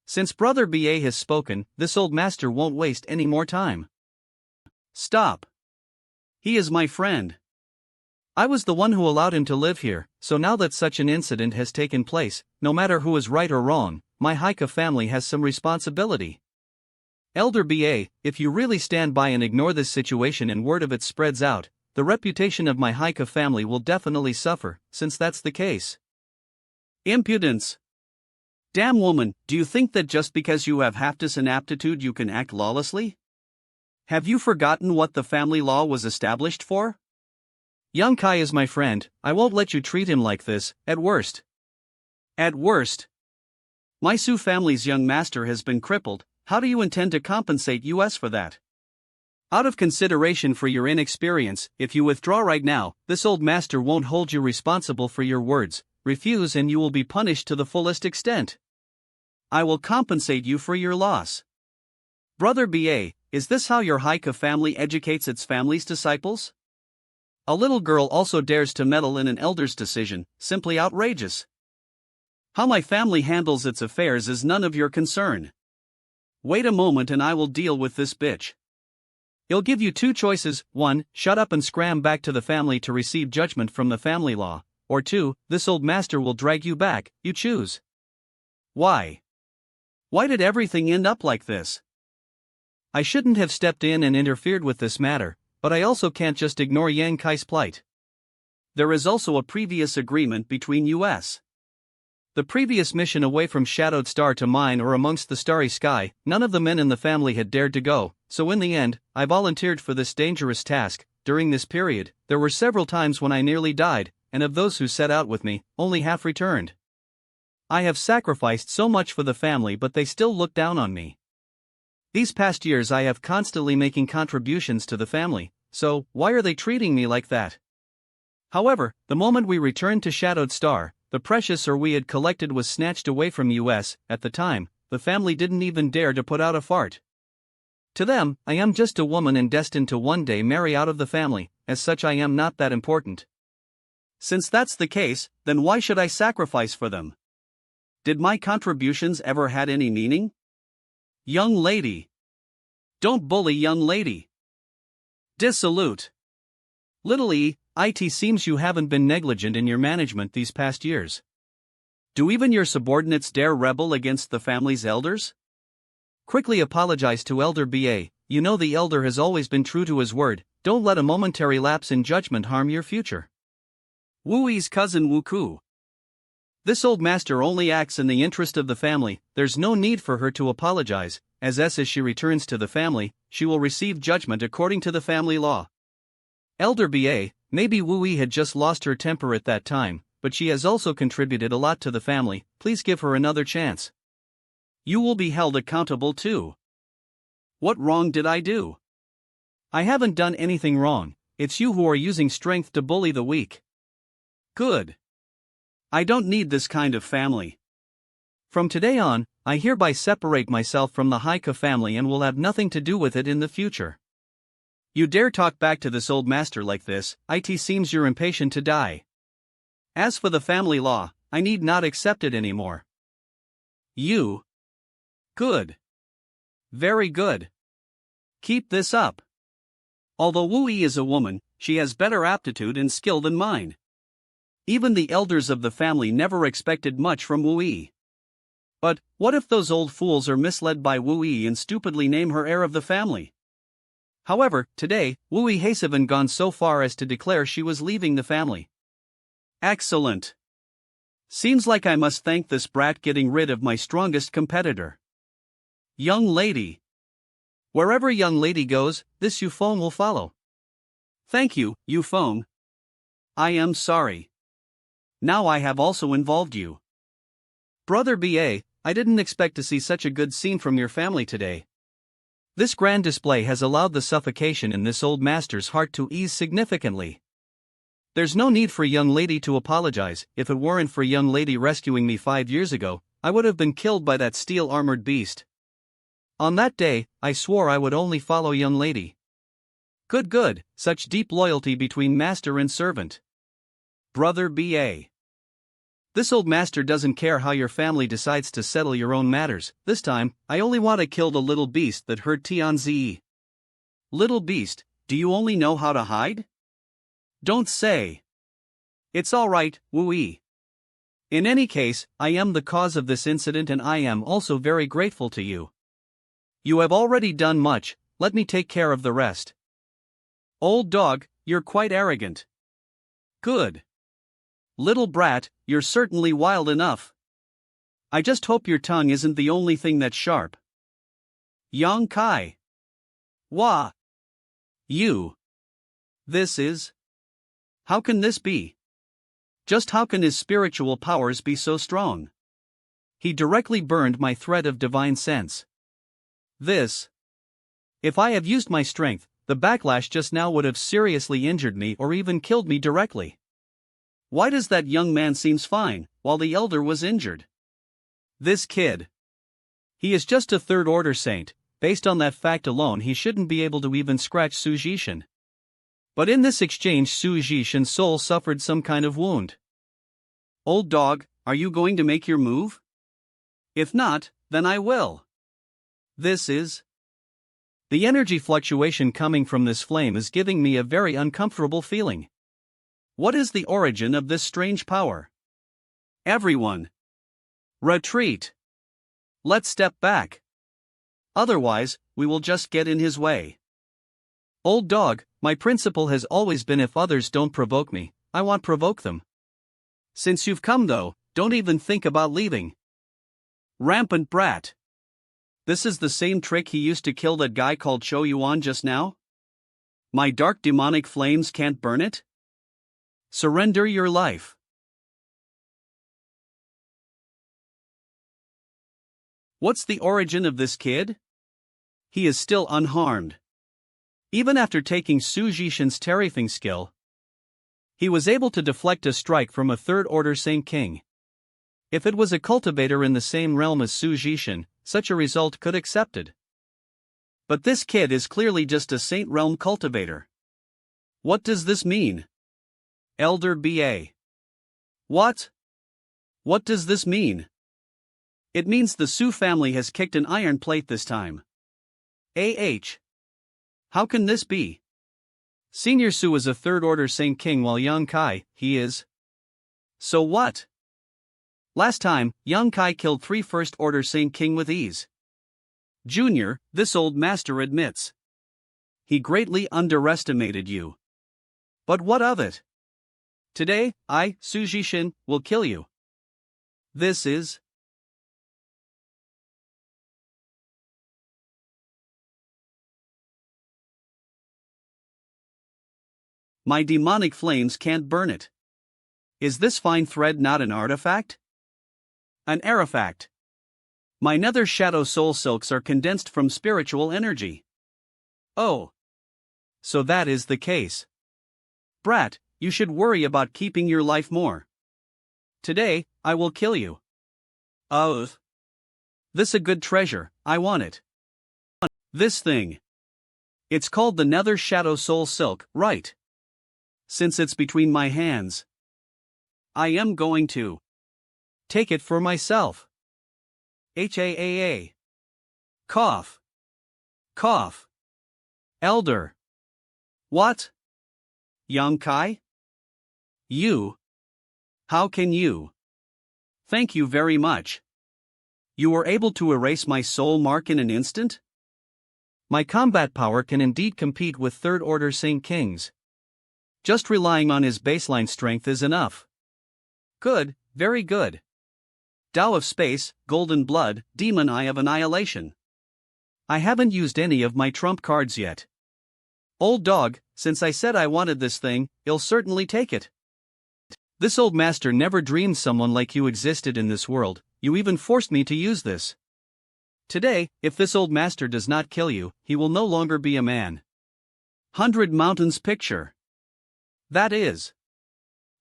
Since Brother BA has spoken, this old master won't waste any more time. Stop. He is my friend. I was the one who allowed him to live here, so now that such an incident has taken place, no matter who is right or wrong, my Haika family has some responsibility. Elder BA, if you really stand by and ignore this situation and word of it spreads out, the reputation of my Haika family will definitely suffer, since that's the case. Impudence. Damn woman, do you think that just because you have aptness and aptitude you can act lawlessly? Have you forgotten what the family law was established for? Young Kai is my friend, I won't let you treat him like this, at worst. At worst? My Su family's young master has been crippled, how do you intend to compensate us for that? Out of consideration for your inexperience, if you withdraw right now, this old master won't hold you responsible for your words, refuse and you will be punished to the fullest extent. I will compensate you for your loss. Brother BA, is this how your Haika family educates its family's disciples? A little girl also dares to meddle in an elder's decision, simply outrageous. How my family handles its affairs is none of your concern. Wait a moment and I will deal with this bitch. He'll give you two choices, 1, shut up and scram back to the family to receive judgment from the family law, or 2, this old master will drag you back, you choose. Why? Why did everything end up like this? I shouldn't have stepped in and interfered with this matter, but I also can't just ignore Yang Kai's plight. There is also a previous agreement between us. The previous mission away from Shadowed Star to mine or amongst the starry sky, none of the men in the family had dared to go, so in the end, I volunteered for this dangerous task. During this period, there were several times when I nearly died, and of those who set out with me, only half returned. I have sacrificed so much for the family but they still look down on me. These past years I have constantly making contributions to the family, so why are they treating me like that? However, the moment we returned to Shadowed Star, the precious ore we had collected was snatched away from us. At the time, the family didn't even dare to put out a fart. To them, I am just a woman and destined to one day marry out of the family, as such I am not that important. Since that's the case, then why should I sacrifice for them? Did my contributions ever had any meaning? Young lady. Don't bully young lady. Dissolute. Little E, it seems you haven't been negligent in your management these past years. Do even your subordinates dare rebel against the family's elders? Quickly apologize to Elder BA, you know the elder has always been true to his word, don't let a momentary lapse in judgment harm your future. Wui's cousin Wuku. This old master only acts in the interest of the family, there's no need for her to apologize, as she returns to the family, she will receive judgment according to the family law. Elder BA, maybe Wui had just lost her temper at that time, but she has also contributed a lot to the family, please give her another chance. You will be held accountable too. What wrong did I do? I haven't done anything wrong, it's you who are using strength to bully the weak. Good. I don't need this kind of family. From today on, I hereby separate myself from the Haika family and will have nothing to do with it in the future. You dare talk back to this old master like this? It seems you're impatient to die. As for the family law, I need not accept it anymore. You? Good. Very good. Keep this up. Although Wu Yi is a woman, she has better aptitude and skill than mine. Even the elders of the family never expected much from Wu Yi. But, what if those old fools are misled by Wu Yi and stupidly name her heir of the family? However, today, Wu Yi has even gone so far as to declare she was leaving the family. Excellent. Seems like I must thank this brat getting rid of my strongest competitor. Young lady. Wherever young lady goes, this Yufeng will follow. Thank you, Yufeng. I am sorry. Now I have also involved you. Brother BA, I didn't expect to see such a good scene from your family today. This grand display has allowed the suffocation in this old master's heart to ease significantly. There's no need for young lady to apologize. If it weren't for young lady rescuing me 5 years ago, I would have been killed by that steel-armored beast. On that day, I swore I would only follow young lady. Good, such deep loyalty between master and servant. Brother BA. This old master doesn't care how your family decides to settle your own matters. This time, I only want to kill the little beast that hurt Tianzi. Little beast, do you only know how to hide? Don't say. It's alright, Wu Yi. In any case, I am the cause of this incident and I am also very grateful to you. You have already done much, let me take care of the rest. Old dog, you're quite arrogant. Good. Little brat, you're certainly wild enough. I just hope your tongue isn't the only thing that's sharp. Yang Kai. Wah. You. This is. How can this be? Just how can his spiritual powers be so strong? He directly burned my thread of divine sense. This. If I have used my strength, the backlash just now would have seriously injured me or even killed me directly. Why does that young man seems fine, while the elder was injured? This kid. He is just a third-order saint. Based on that fact alone he shouldn't be able to even scratch Su Jishin. But in this exchange Su Jishin's soul suffered some kind of wound. Old dog, are you going to make your move? If not, then I will. This is. The energy fluctuation coming from this flame is giving me a very uncomfortable feeling. What is the origin of this strange power? Everyone. Retreat. Let's step back. Otherwise, we will just get in his way. Old dog, my principle has always been if others don't provoke me, I won't provoke them. Since you've come though, don't even think about leaving. Rampant brat. This is the same trick he used to kill that guy called Cho Yuan just now? My dark demonic flames can't burn it? Surrender your life. What's the origin of this kid? He is still unharmed. Even after taking Su Jishin's terrifying skill, he was able to deflect a strike from a third-order Saint King. If it was a cultivator in the same realm as Su Jishin, such a result could accepted. But this kid is clearly just a Saint Realm cultivator. What does this mean? Elder BA. What? What does this mean? It means the Su family has kicked an iron plate this time. How can this be? Senior Su is a third-order Saint King while Yang Kai, he is. So what? Last time, Yang Kai killed 3 first-order Saint King with ease. Junior, this old master admits. He greatly underestimated you. But what of it? Today, I, Su Jishin, will kill you. This is. My demonic flames can't burn it. Is this fine thread not an artifact? An artifact. My nether shadow soul silks are condensed from spiritual energy. Oh. So that is the case. Brat, you should worry about keeping your life more. Today, I will kill you. This a good treasure, I want it. This thing. It's called the Nether Shadow Soul Silk, right? Since it's between my hands, I am going to take it for myself. HAAA. Cough. Cough. Elder. What? Young Kai? You? How can you? Thank you very much. You were able to erase my soul mark in an instant? My combat power can indeed compete with third-order Saint Kings. Just relying on his baseline strength is enough. Good, very good. Tao of Space, Golden Blood, Demon Eye of Annihilation. I haven't used any of my trump cards yet. Old dog, since I said I wanted this thing, he'll certainly take it. This old master never dreamed someone like you existed in this world, you even forced me to use this. Today, if this old master does not kill you, he will no longer be a man. 100 Mountains picture. That is.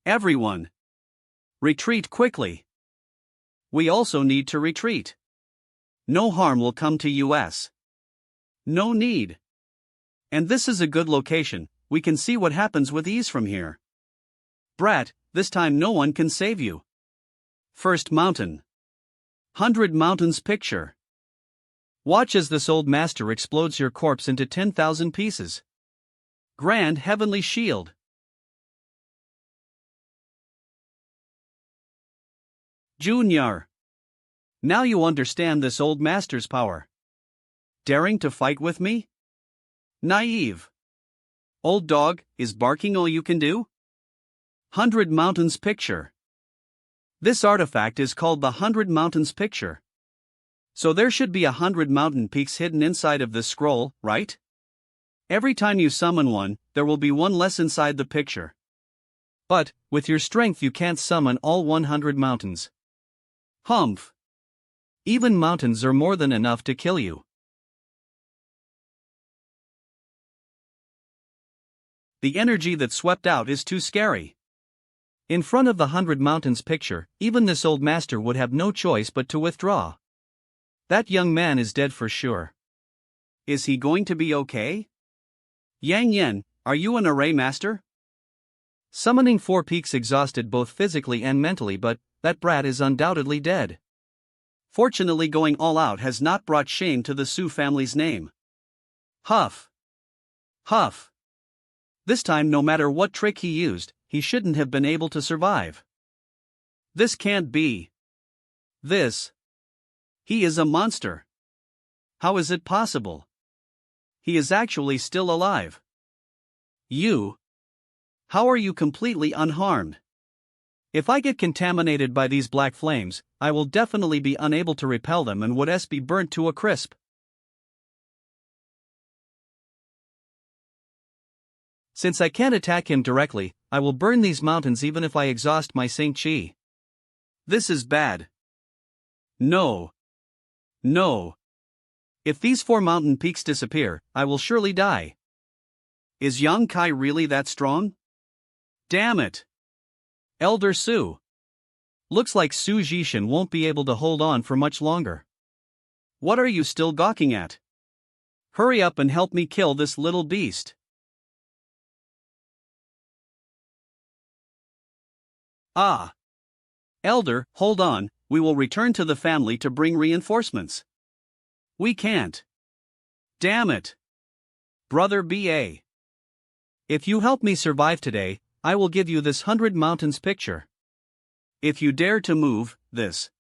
Everyone. Retreat quickly. We also need to retreat. No harm will come to us. No need. And this is a good location, we can see what happens with ease from here. Brat, this time no one can save you. First mountain. 100 Mountains picture. Watch as this old master explodes your corpse into 10,000 pieces. Grand Heavenly Shield. Junior. Now you understand this old master's power. Daring to fight with me? Naive. Old dog, is barking all you can do? 100 Mountains picture. This artifact is called the 100 Mountains picture. So there should be 100 mountain peaks hidden inside of this scroll, right? Every time you summon one, there will be one less inside the picture. But, with your strength you can't summon all 100 mountains. Humph. Even mountains are more than enough to kill you. The energy that swept out is too scary. In front of the 100 Mountains picture, even this old master would have no choice but to withdraw. That young man is dead for sure. Is he going to be okay? Yang Yen, are you an array master? Summoning 4 peaks exhausted both physically and mentally, but that brat is undoubtedly dead. Fortunately, going all out has not brought shame to the Su family's name. Huff. Huff. This time, no matter what trick he used, he shouldn't have been able to survive. This can't be. This. He is a monster. How is it possible? He is actually still alive. You. How are you completely unharmed? If I get contaminated by these black flames, I will definitely be unable to repel them and would be burnt to a crisp. Since I can't attack him directly, I will burn these mountains even if I exhaust my Saint Chi. This is bad. No. No. If these 4 mountain peaks disappear, I will surely die. Is Yang Kai really that strong? Damn it. Elder Su. Looks like Su Jishin won't be able to hold on for much longer. What are you still gawking at? Hurry up and help me kill this little beast. Ah. Elder, hold on, we will return to the family to bring reinforcements. We can't. Damn it. Brother B.A. If you help me survive today, I will give you this 100 Mountains picture. If you dare to move, this.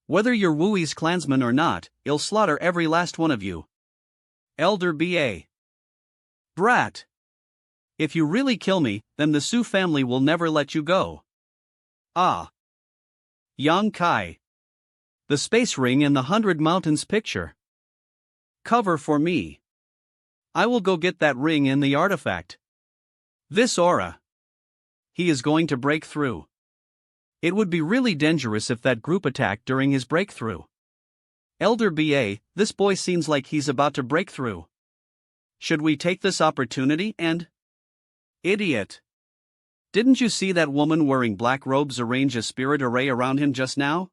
Whether you're Wui's clansman or not, I'll slaughter every last one of you. Elder B.A. Brat. If you really kill me, then the Su family will never let you go. Ah. Yang Kai. The space ring in the 100 Mountains picture. Cover for me. I will go get that ring and the artifact. This aura. He is going to break through. It would be really dangerous if that group attacked during his breakthrough. Elder B.A., this boy seems like he's about to break through. Should we take this opportunity and... Idiot. Didn't you see that woman wearing black robes arrange a spirit array around him just now?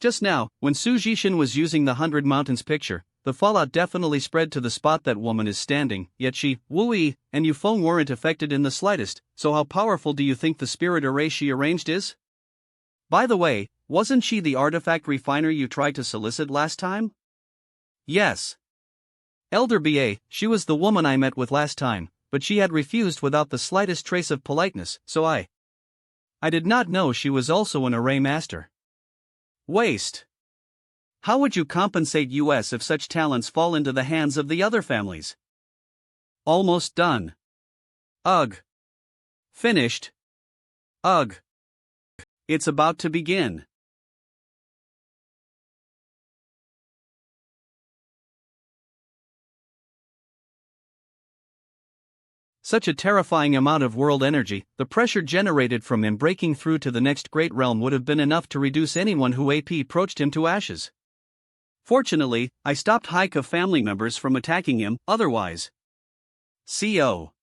Just now, when Su Jishin was using the 100 Mountains picture, the fallout definitely spread to the spot that woman is standing, yet she, Wu-Yi, and Yufeng weren't affected in the slightest, so how powerful do you think the spirit array she arranged is? By the way, wasn't she the artifact refiner you tried to solicit last time? Yes. Elder BA, she was the woman I met with last time, but she had refused without the slightest trace of politeness, so I did not know she was also an array master. Waste. How would you compensate us if such talents fall into the hands of the other families? Almost done. Ugh. Finished. Ugh. It's about to begin. Such a terrifying amount of world energy, the pressure generated from him breaking through to the next great realm would have been enough to reduce anyone who approached him to ashes. Fortunately, I stopped Haika family members from attacking him, otherwise. CO.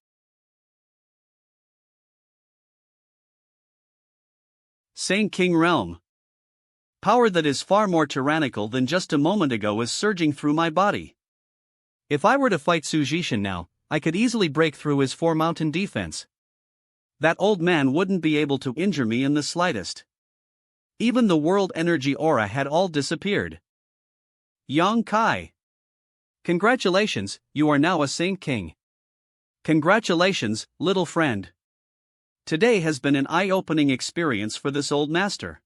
Saint King Realm. Power that is far more tyrannical than just a moment ago is surging through my body. If I were to fight Su Jishin now, I could easily break through his 4-mountain defense. That old man wouldn't be able to injure me in the slightest. Even the world energy aura had all disappeared. Yang Kai. Congratulations, you are now a Saint King. Congratulations, little friend. Today has been an eye-opening experience for this old master.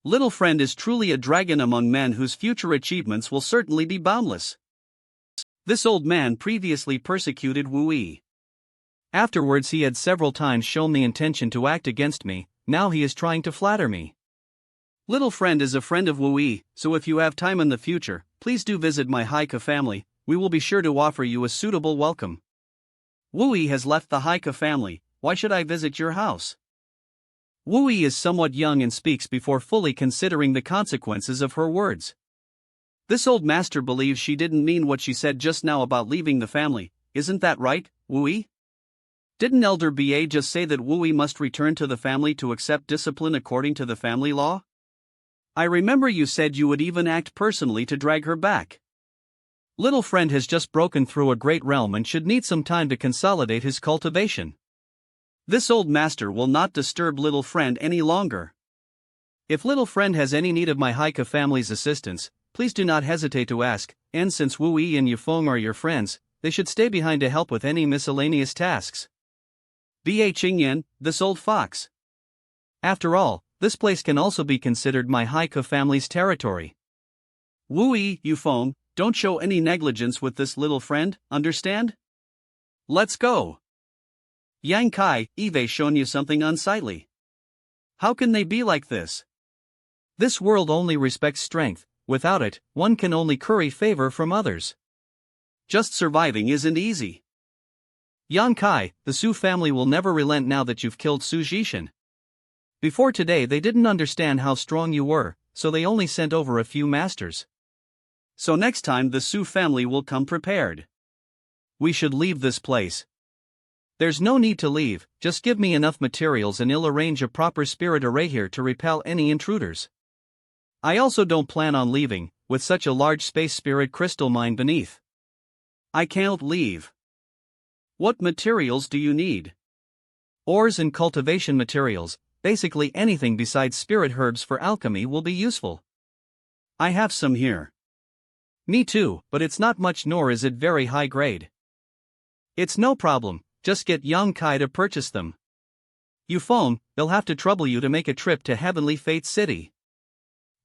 Little friend is truly a dragon among men whose future achievements will certainly be boundless. This old man previously persecuted Wu-Yi. Afterwards he had several times shown the intention to act against me, now he is trying to flatter me. Little friend is a friend of Wu-Yi, so if you have time in the future, please do visit my Haika family, we will be sure to offer you a suitable welcome. Wu-Yi has left the Haika family, why should I visit your house? Wu-Yi is somewhat young and speaks before fully considering the consequences of her words. This old master believes she didn't mean what she said just now about leaving the family, isn't that right, Wu-Yi? Didn't Elder BA just say that Wu-Yi must return to the family to accept discipline according to the family law? I remember you said you would even act personally to drag her back. Little friend has just broken through a great realm and should need some time to consolidate his cultivation. This old master will not disturb little friend any longer. If little friend has any need of my Haika family's assistance, please do not hesitate to ask, and since Wu-Yi and Yufeng are your friends, they should stay behind to help with any miscellaneous tasks. B.A. Qingyan, this old fox. After all, this place can also be considered my Haika family's territory. Wu-Yi, Yufeng, don't show any negligence with this little friend, understand? Let's go. Yang Kai, Eve shown you something unsightly. How can they be like this? This world only respects strength. Without it, one can only curry favor from others. Just surviving isn't easy. Yang Kai, the Su family will never relent now that you've killed Su Jishin. Before today they didn't understand how strong you were, so they only sent over a few masters. So next time the Su family will come prepared. We should leave this place. There's no need to leave, just give me enough materials and I'll arrange a proper spirit array here to repel any intruders. I also don't plan on leaving, with such a large space spirit crystal mine beneath. I can't leave. What materials do you need? Ores and cultivation materials, basically anything besides spirit herbs for alchemy will be useful. I have some here. Me too, but it's not much nor is it very high grade. It's no problem, just get Yang Kai to purchase them. Yufeng, they'll have to trouble you to make a trip to Heavenly Fate City.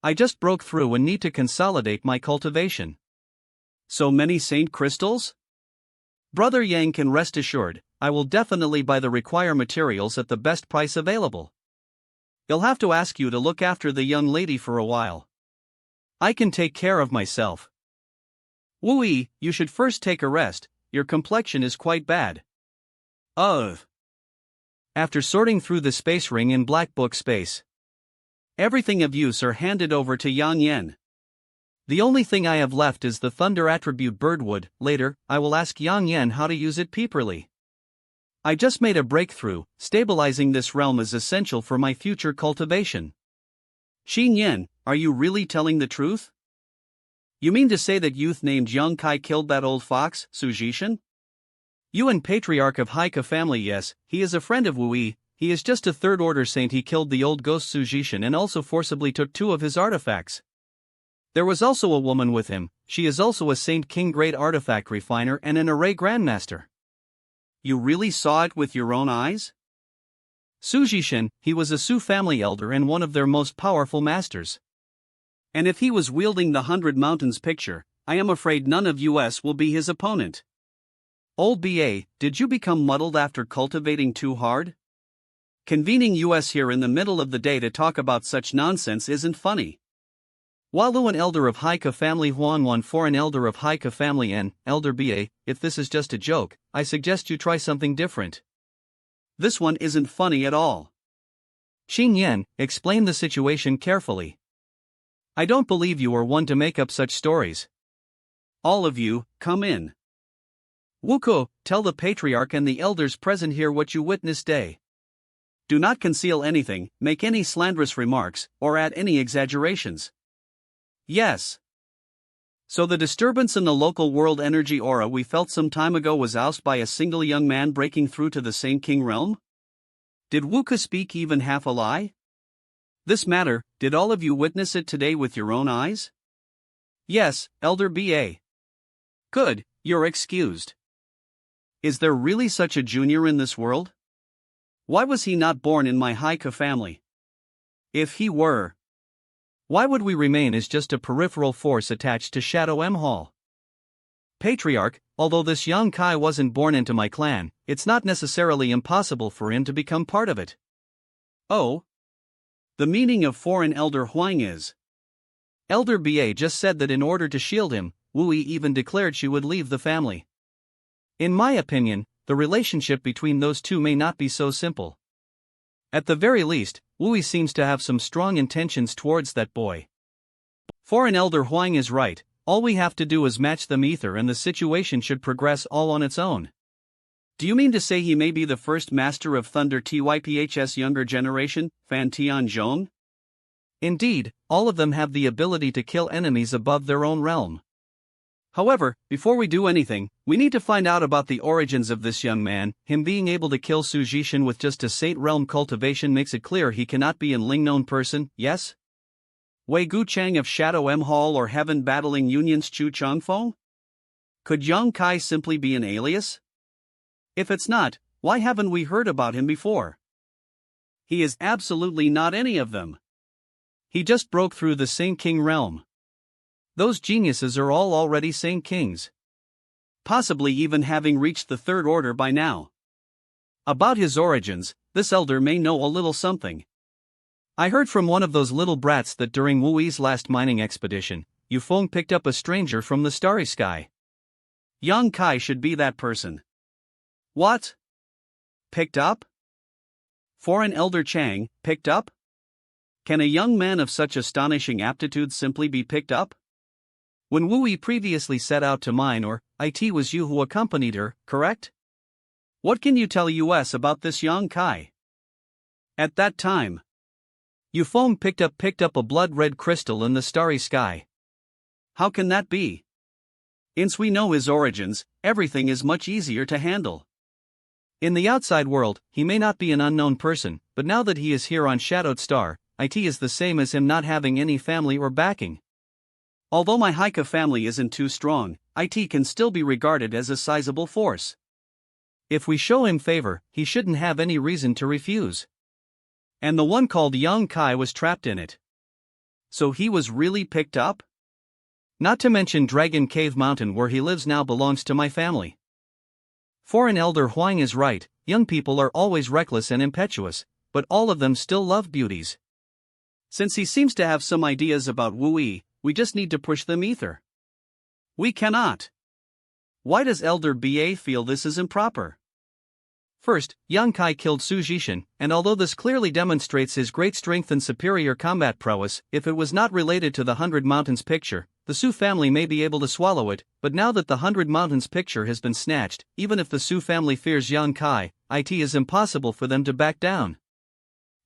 I just broke through and need to consolidate my cultivation. So many saint crystals? Brother Yang can rest assured, I will definitely buy the required materials at the best price available. You'll have to ask you to look after the young lady for a while. I can take care of myself. Wu-Yi, you should first take a rest, your complexion is quite bad. Ugh. After sorting through the space ring in Black Book space, everything of use are handed over to Yang Yen. The only thing I have left is the thunder attribute birdwood. Later, I will ask Yang Yen how to use it properly. I just made a breakthrough, stabilizing this realm is essential for my future cultivation. Xin Yan, are you really telling the truth? You mean to say that youth named Young Kai killed that old fox, Su Jishan? Yuan patriarch of Haika family. Yes, he is a friend of Wu Yi. He is just a third-order saint. He killed the old ghost Su Jishan and also forcibly took 2 of his artifacts. There was also a woman with him. She is also a Saint King grade artifact refiner and an array grandmaster. You really saw it with your own eyes? Su Jishan, he was a Su family elder and one of their most powerful masters. And if he was wielding the 100 Mountains picture, I am afraid none of us will be his opponent. Old BA, did you become muddled after cultivating too hard? Convening us here in the middle of the day to talk about such nonsense isn't funny. Walu, an elder of Haika family, Huan Wan for an elder of Haika family, and elder BA, if this is just a joke, I suggest you try something different. This one isn't funny at all. Xin Yan, explain the situation carefully. I don't believe you are one to make up such stories. All of you, come in. Wuko, tell the patriarch and the elders present here what you witnessed day. Do not conceal anything, make any slanderous remarks, or add any exaggerations. Yes. So the disturbance in the local world energy aura we felt some time ago was ousted by a single young man breaking through to the Saint King realm? Did Wuka speak even half a lie? This matter, did all of you witness it today with your own eyes? Yes, Elder BA. Good, you're excused. Is there really such a junior in this world? Why was he not born in my Haika family? If he were, why would we remain as just a peripheral force attached to Shadow M Hall? Patriarch, although this young Kai wasn't born into my clan, it's not necessarily impossible for him to become part of it. Oh? The meaning of foreign elder Huang is. Elder BA just said that in order to shield him, Wu Yi even declared she would leave the family. In my opinion, the relationship between those two may not be so simple. At the very least, Wu Yi seems to have some strong intentions towards that boy. Foreign elder Huang is right, all we have to do is match them ether and the situation should progress all on its own. Do you mean to say he may be the first master of Thunder Typh's younger generation, Fan Tian Zhong? Indeed, all of them have the ability to kill enemies above their own realm. However, before we do anything, we need to find out about the origins of this young man. Him being able to kill Su Jishan with just a Saint Realm cultivation makes it clear he cannot be an Ling-known person, yes? Wei Gu Chang of Shadow M Hall or Heaven battling Union's Chu Changfeng? Could Young Kai simply be an alias? If it's not, why haven't we heard about him before? He is absolutely not any of them. He just broke through the Saint King realm. Those geniuses are all already Saint Kings. Possibly even having reached the Third Order by now. About his origins, this elder may know a little something. I heard from one of those little brats that during Wu Yi's last mining expedition, Yufeng picked up a stranger from the starry sky. Young Kai should be that person. What? Picked up? Foreign elder Chang, picked up? Can a young man of such astonishing aptitude simply be picked up? When Wu Yi previously set out to mine, or it was you who accompanied her, correct? What can you tell us about this young Kai? At that time, Yufeng picked up a blood-red crystal in the starry sky. How can that be? Since we know his origins, everything is much easier to handle. In the outside world, he may not be an unknown person, but now that he is here on Shadowed Star, it is the same as him not having any family or backing. Although my Haika family isn't too strong, it can still be regarded as a sizable force. If we show him favor, he shouldn't have any reason to refuse. And the one called Young Kai was trapped in it. So he was really picked up? Not to mention Dragon Cave Mountain where he lives now belongs to my family. Foreign elder Huang is right, young people are always reckless and impetuous, but all of them still love beauties. Since he seems to have some ideas about Wu Yi, we just need to push them ether. We cannot. Why does Elder BA feel this is improper? First, Yang Kai killed Su Jishan, and although this clearly demonstrates his great strength and superior combat prowess, if it was not related to the 100 Mountains picture, the Su family may be able to swallow it, but now that the 100 Mountains picture has been snatched, even if the Su family fears Yang Kai, it is impossible for them to back down.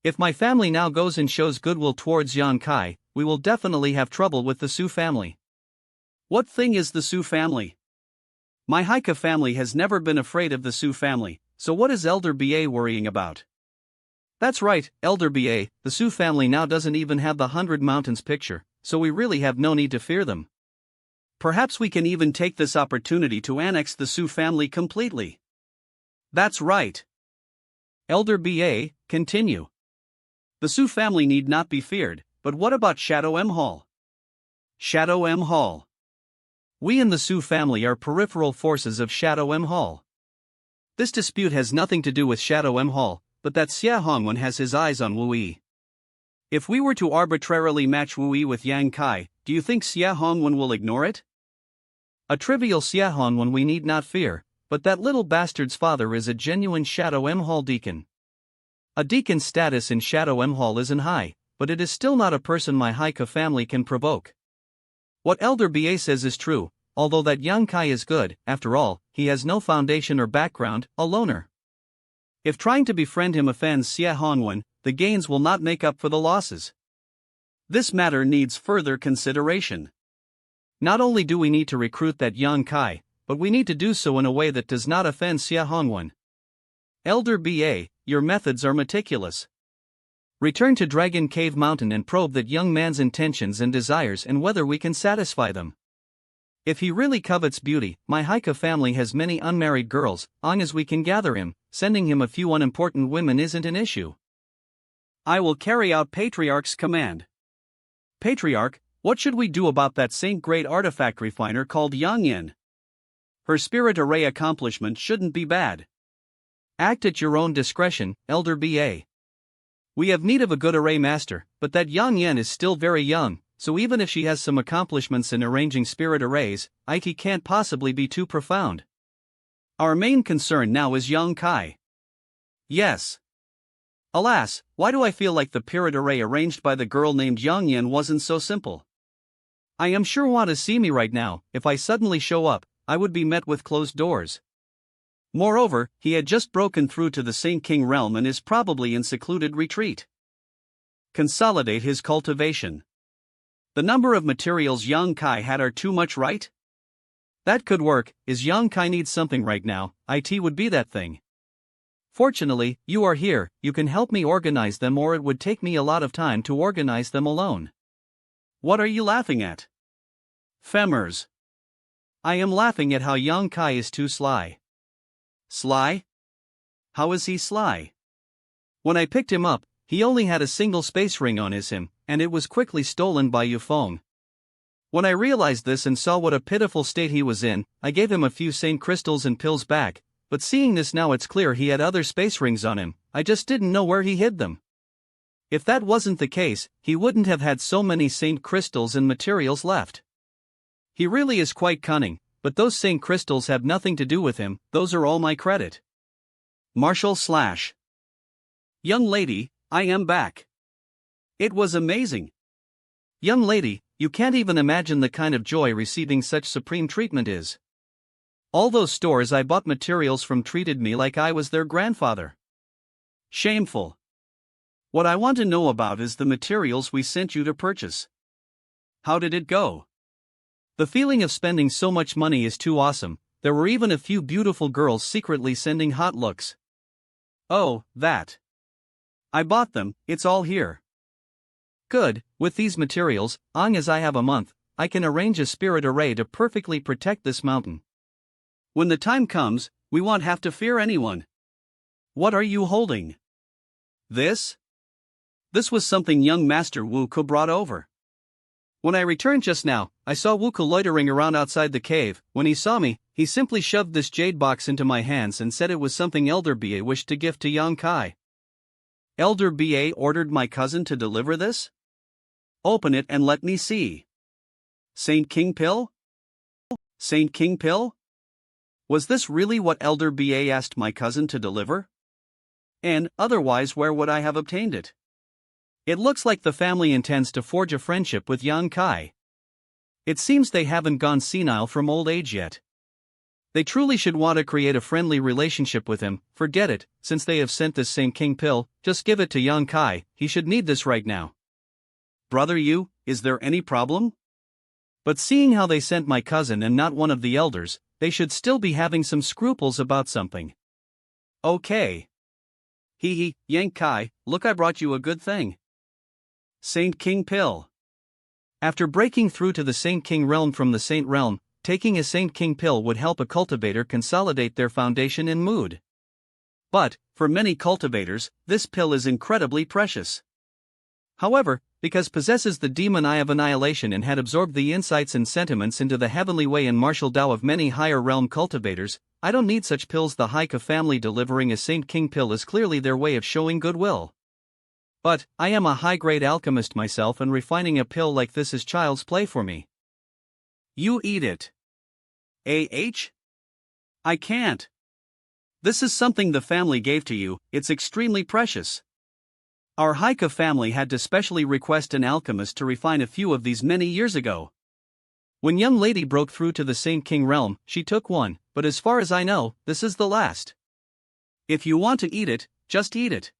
If my family now goes and shows goodwill towards Yang Kai, we will definitely have trouble with the Su family. What thing is the Su family? My Haika family has never been afraid of the Su family, so what is Elder BA worrying about? That's right, Elder BA, the Su family now doesn't even have the 100 Mountains picture, so we really have no need to fear them. Perhaps we can even take this opportunity to annex the Su family completely. That's right. Elder BA, continue. The Su family need not be feared, but what about Shadow M Hall? Shadow M Hall. We in the Su family are peripheral forces of Shadow M Hall. This dispute has nothing to do with Shadow M Hall, but that Xia Hongwen has his eyes on Wu Yi. If we were to arbitrarily match Wu Yi with Yang Kai, do you think Xia Hongwen will ignore it? A trivial Xia Hongwen we need not fear, but that little bastard's father is a genuine Shadow M Hall deacon. A deacon's status in Shadow M Hall isn't high, but it is still not a person my Haika family can provoke. What Elder BA says is true, although that Yang Kai is good, after all, he has no foundation or background, a loner. If trying to befriend him offends Xia Hongwen, the gains will not make up for the losses. This matter needs further consideration. Not only do we need to recruit that Yang Kai, but we need to do so in a way that does not offend Xia Hongwen. Elder BA, your methods are meticulous. Return to Dragon Cave Mountain and probe that young man's intentions and desires and whether we can satisfy them. If he really covets beauty, my Haika family has many unmarried girls, long as we can gather him, sending him a few unimportant women isn't an issue. I will carry out Patriarch's command. Patriarch, what should we do about that Saint-grade artifact refiner called Yang Yin? Her spirit array accomplishment shouldn't be bad. Act at your own discretion, Elder BA. We have need of a good array master, but that Yang Yin is still very young, so even if she has some accomplishments in arranging spirit arrays, it can't possibly be too profound. Our main concern now is Yang Kai. Yes. Alas, why do I feel like the spirit array arranged by the girl named Yang Yin wasn't so simple? I am sure want to see me right now. If I suddenly show up, I would be met with closed doors. Moreover, he had just broken through to the Saint King realm and is probably in secluded retreat. Consolidate his cultivation. The number of materials Yang Kai had are too much, right? That could work. Is Yang Kai needs something right now, it would be that thing. Fortunately, you are here, you can help me organize them, or it would take me a lot of time to organize them alone. What are you laughing at? Femurs. I am laughing at how Yang Kai is too sly. Sly? How is he sly? When I picked him up, he only had a single space ring on him, and it was quickly stolen by Yufeng. When I realized this and saw what a pitiful state he was in, I gave him a few Saint crystals and pills back, but seeing this now it's clear he had other space rings on him, I just didn't know where he hid them. If that wasn't the case, he wouldn't have had so many Saint crystals and materials left. He really is quite cunning, but those Saint crystals have nothing to do with him, those are all my credit. Marshall / Young lady, I am back. It was amazing. Young lady, you can't even imagine the kind of joy receiving such supreme treatment is. All those stores I bought materials from treated me like I was their grandfather. Shameful. What I want to know about is the materials we sent you to purchase. How did it go? The feeling of spending so much money is too awesome. There were even a few beautiful girls secretly sending hot looks. Oh, that. I bought them, it's all here. Good, with these materials, long as I have a month, I can arrange a spirit array to perfectly protect this mountain. When the time comes, we won't have to fear anyone. What are you holding? This? This was something young Master Wu Ku brought over. When I returned just now, I saw Wu Ku loitering around outside the cave. When he saw me, he simply shoved this jade box into my hands and said it was something Elder BA wished to gift to Yang Kai. Elder BA ordered my cousin to deliver this? Open it and let me see. Saint King Pill? Saint King Pill? Was this really what Elder BA asked my cousin to deliver? And, otherwise, where would I have obtained it? It looks like the family intends to forge a friendship with Yang Kai. It seems they haven't gone senile from old age yet. They truly should want to create a friendly relationship with him. Forget it, since they have sent this same king pill, just give it to young Kai, he should need this right now. Brother Yu, is there any problem? But seeing how they sent my cousin and not one of the elders, they should still be having some scruples about something. Okay. Hee, Yang Kai, look, I brought you a good thing. Saint King Pill. After breaking through to the Saint King realm from the Saint realm, taking a Saint King Pill would help a cultivator consolidate their foundation in mood. But, for many cultivators, this pill is incredibly precious. However, because possesses the demon eye of annihilation and had absorbed the insights and sentiments into the heavenly way and martial Tao of many higher realm cultivators, I don't need such pills. The Haika family delivering a Saint King Pill is clearly their way of showing goodwill. But, I am a high-grade alchemist myself, and refining a pill like this is child's play for me. You eat it. I can't. This is something the family gave to you, it's extremely precious. Our Haika family had to specially request an alchemist to refine a few of these many years ago. When young lady broke through to the Saint King realm, she took one, but as far as I know, this is the last. If you want to eat it, just eat it.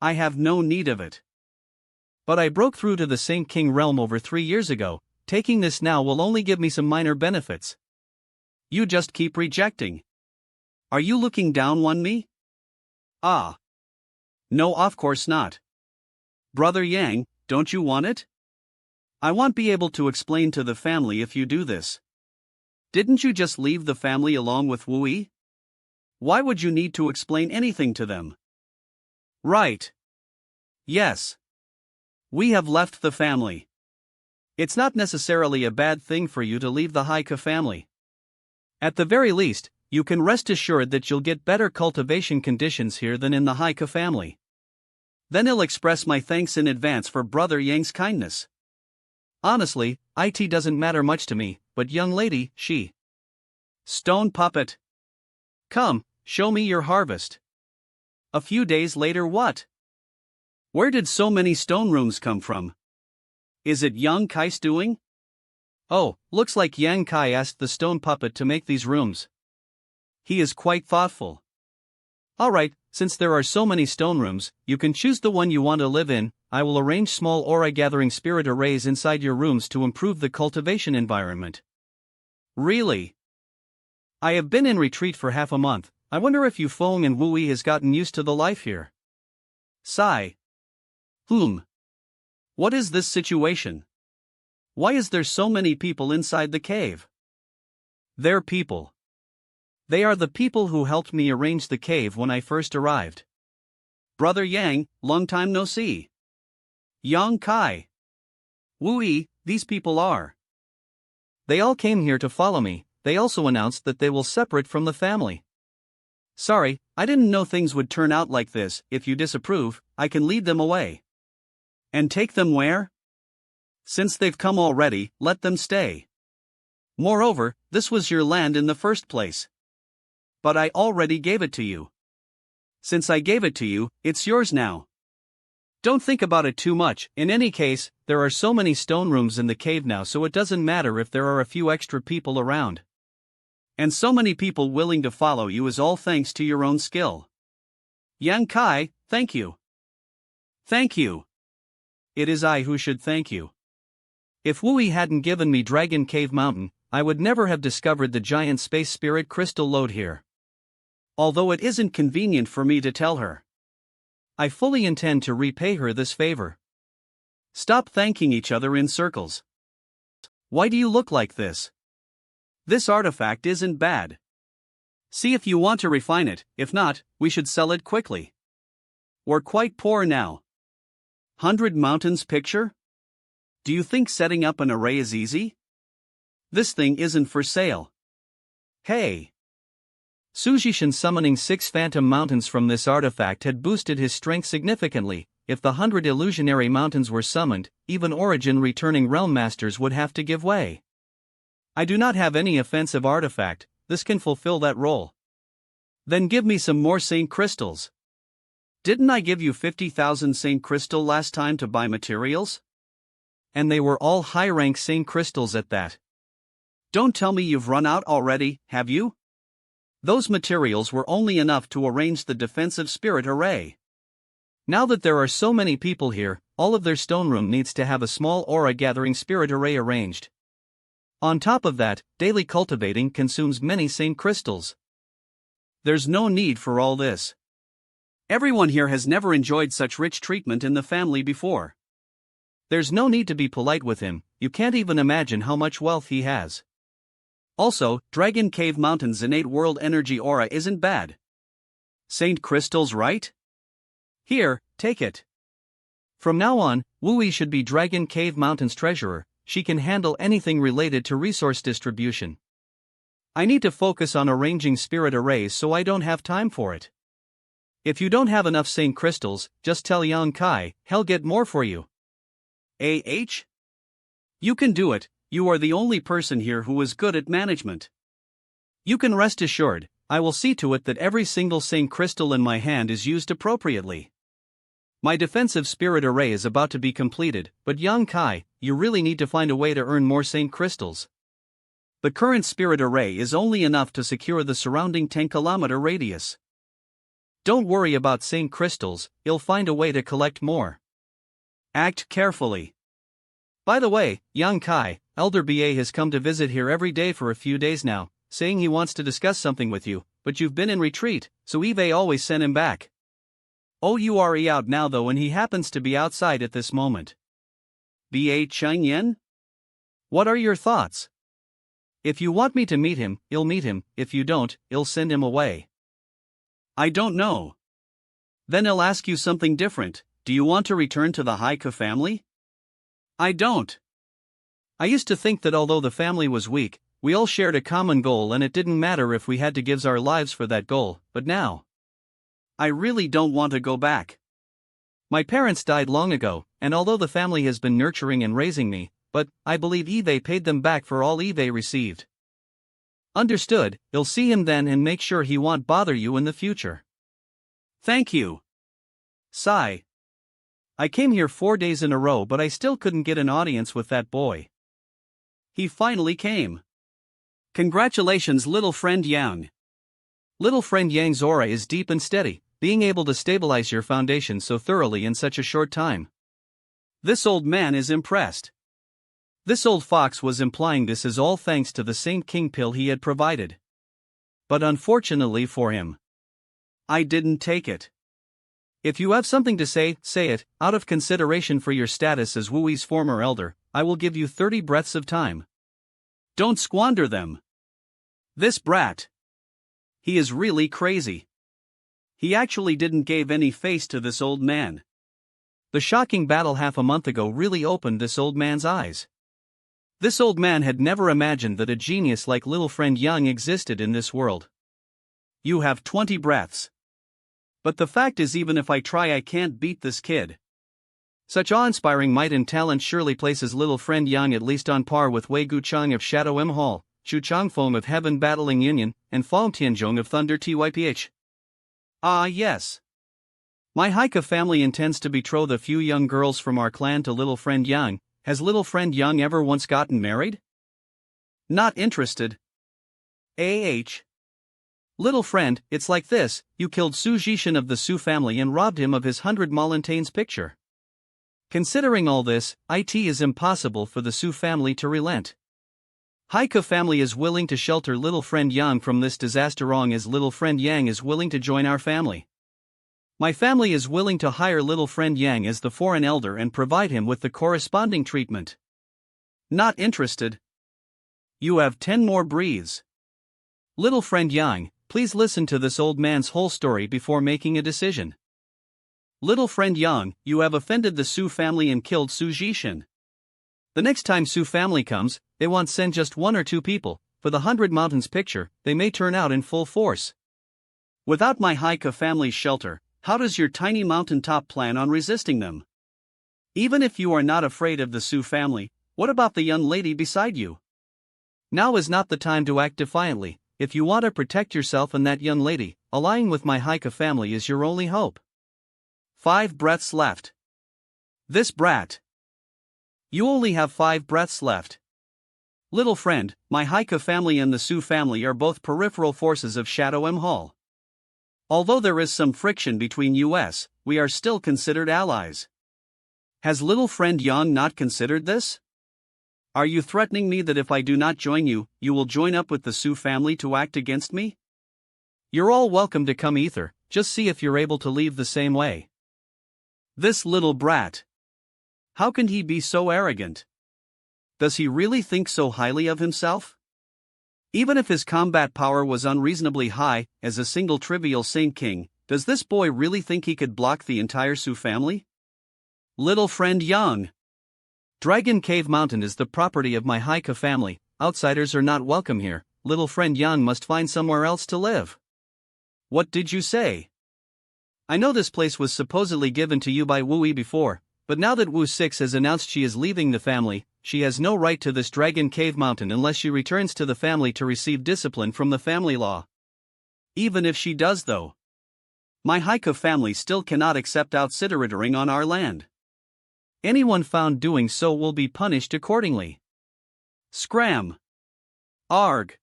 I have no need of it. But I broke through to the Saint King realm over 3 years ago, taking this now will only give me some minor benefits. You just keep rejecting. Are you looking down on me? Ah. No, of course not. Brother Yang, don't you want it? I won't be able to explain to the family if you do this. Didn't you just leave the family along with Wu Yi? Why would you need to explain anything to them? Right. Yes. We have left the family. It's not necessarily a bad thing for you to leave the Haika family. At the very least, you can rest assured that you'll get better cultivation conditions here than in the Haika family. Then I'll express my thanks in advance for Brother Yang's kindness. Honestly, it doesn't matter much to me, but young lady, she. Stone puppet. Come, show me your harvest. A few days later, what? Where did so many stone rooms come from? Is it young Kai's doing? Oh, looks like Yang Kai asked the stone puppet to make these rooms. He is quite thoughtful. Alright, since there are so many stone rooms, you can choose the one you want to live in. I will arrange small aura gathering spirit arrays inside your rooms to improve the cultivation environment. Really? I have been in retreat for half a month. I wonder if Yu Feng and Wu Yi has gotten used to the life here. Sigh. What is this situation? Why is there so many people inside the cave? They're people. They are the people who helped me arrange the cave when I first arrived. Brother Yang, long time no see. Yang Kai. Wu Yi, these people are. They all came here to follow me. They also announced that they will separate from the family. Sorry, I didn't know things would turn out like this. If you disapprove, I can lead them away. And take them where? Since they've come already, let them stay. Moreover, this was your land in the first place. But I already gave it to you. Since I gave it to you, it's yours now. Don't think about it too much. In any case, there are so many stone rooms in the cave now, so it doesn't matter if there are a few extra people around. And so many people willing to follow you is all thanks to your own skill. Yang Kai, thank you. Thank you. It is I who should thank you. If Wu Yi hadn't given me Dragon Cave Mountain, I would never have discovered the giant space spirit crystal lode here. Although it isn't convenient for me to tell her. I fully intend to repay her this favor. Stop thanking each other in circles. Why do you look like this? This artifact isn't bad. See if you want to refine it, if not, we should sell it quickly. We're quite poor now. 100 Mountains picture? Do you think setting up an array is easy? This thing isn't for sale. Hey! Sujishin summoning 6 phantom mountains from this artifact had boosted his strength significantly. If the 100 illusionary mountains were summoned, even origin returning realm masters would have to give way. I do not have any offensive artifact, this can fulfill that role. Then give me some more Saint Crystals. Didn't I give you 50,000 Saint Crystal last time to buy materials? And they were all high-rank Saint Crystals at that. Don't tell me you've run out already, have you? Those materials were only enough to arrange the defensive spirit array. Now that there are so many people here, all of their stone room needs to have a small aura gathering spirit array arranged. On top of that, daily cultivating consumes many same crystals. There's no need for all this. Everyone here has never enjoyed such rich treatment in the family before. There's no need to be polite with him, you can't even imagine how much wealth he has. Also, Dragon Cave Mountain's innate world energy aura isn't bad. Saint crystals, right? Here, take it. From now on, Wooey should be Dragon Cave Mountain's treasurer. She can handle anything related to resource distribution. I need to focus on arranging spirit arrays, so I don't have time for it. If you don't have enough Saint crystals, just tell Yang Kai, he'll get more for you. You can do it, you are the only person here who is good at management. You can rest assured, I will see to it that every single Saint crystal in my hand is used appropriately. My defensive spirit array is about to be completed, but Yang Kai, you really need to find a way to earn more Saint crystals. The current spirit array is only enough to secure the surrounding 10-kilometer radius. Don't worry about Saint crystals, you'll find a way to collect more. Act carefully. By the way, Yang Kai, Elder BA has come to visit here every day for a few days now, saying he wants to discuss something with you, but you've been in retreat, so Eve always sent him back. You are out now though, and he happens to be outside at this moment. BA Changyen? What are your thoughts? If you want me to meet him, I'll meet him, if you don't, I'll send him away. I don't know. Then I'll ask you something different, do you want to return to the Haika family? I don't. I used to think that although the family was weak, we all shared a common goal and it didn't matter if we had to give our lives for that goal, but now I really don't want to go back. My parents died long ago, and although the family has been nurturing and raising me, but I believe Eve paid them back for all Eve received. Understood, you'll see him then and make sure he won't bother you in the future. Thank you. Sigh. I came here 4 days in a row, but I still couldn't get an audience with that boy. He finally came. Congratulations, little friend Yang. Little friend Yang's aura is deep and steady, being able to stabilize your foundation so thoroughly in such a short time. This old man is impressed. This old fox was implying this is all thanks to the Saint King pill he had provided. But unfortunately for him, I didn't take it. If you have something to say, say it. Out of consideration for your status as Wooey's former elder, I will give you 30 breaths of time. Don't squander them. This brat. He is really crazy. He actually didn't give any face to this old man. The shocking battle half a month ago really opened this old man's eyes. This old man had never imagined that a genius like little friend Yang existed in this world. You have 20 breaths. But the fact is, even if I try, I can't beat this kid. Such awe-inspiring might and talent surely places little friend Yang at least on par with Wei Guchang of Shadow M Hall, Chu Changfeng of Heaven Battling Union, and Fong Tianzhong of Thunder Typh. Ah yes. My Haika family intends to betroth a few young girls from our clan to little friend Yang. Has little friend Yang ever once gotten married? Not interested. Little friend, it's like this, you killed Su Jishin of the Su family and robbed him of his 100 Molantains picture. Considering all this, it is impossible for the Su family to relent. Haika family is willing to shelter little friend Yang from this disaster, wrong as little friend Yang is willing to join our family. My family is willing to hire little friend Yang as the foreign elder and provide him with the corresponding treatment. Not interested. You have 10 more breathes. Little friend Yang, please listen to this old man's whole story before making a decision. Little friend Yang, you have offended the Su family and killed Su Jishin. The next time Su family comes, they won't send just 1 or 2 people. For the 100 Mountains picture, they may turn out in full force. Without my Haika family's shelter, how does your tiny mountaintop plan on resisting them? Even if you are not afraid of the Su family, what about the young lady beside you? Now is not the time to act defiantly. If you want to protect yourself and that young lady, allying with my Haika family is your only hope. 5 breaths left. This brat. You only have 5 breaths left. Little friend, my Haika family and the Su family are both peripheral forces of Shadow M Hall. Although there is some friction between us, we are still considered allies. Has little friend Yang not considered this? Are you threatening me that if I do not join you, you will join up with the Su family to act against me? You're all welcome to come either, just see if you're able to leave the same way. This little brat. How can he be so arrogant? Does he really think so highly of himself? Even if his combat power was unreasonably high, as a single trivial Saint King, does this boy really think he could block the entire Su family? Little friend Yang. Dragon Cave Mountain is the property of my Haika family, outsiders are not welcome here, little friend Yang must find somewhere else to live. What did you say? I know this place was supposedly given to you by Wu Yi before, but now that Wu 6 has announced she is leaving the family, she has no right to this Dragon Cave Mountain unless she returns to the family to receive discipline from the family law. Even if she does though, my Haika family still cannot accept outsidering on our land. Anyone found doing so will be punished accordingly. Scram. Arg.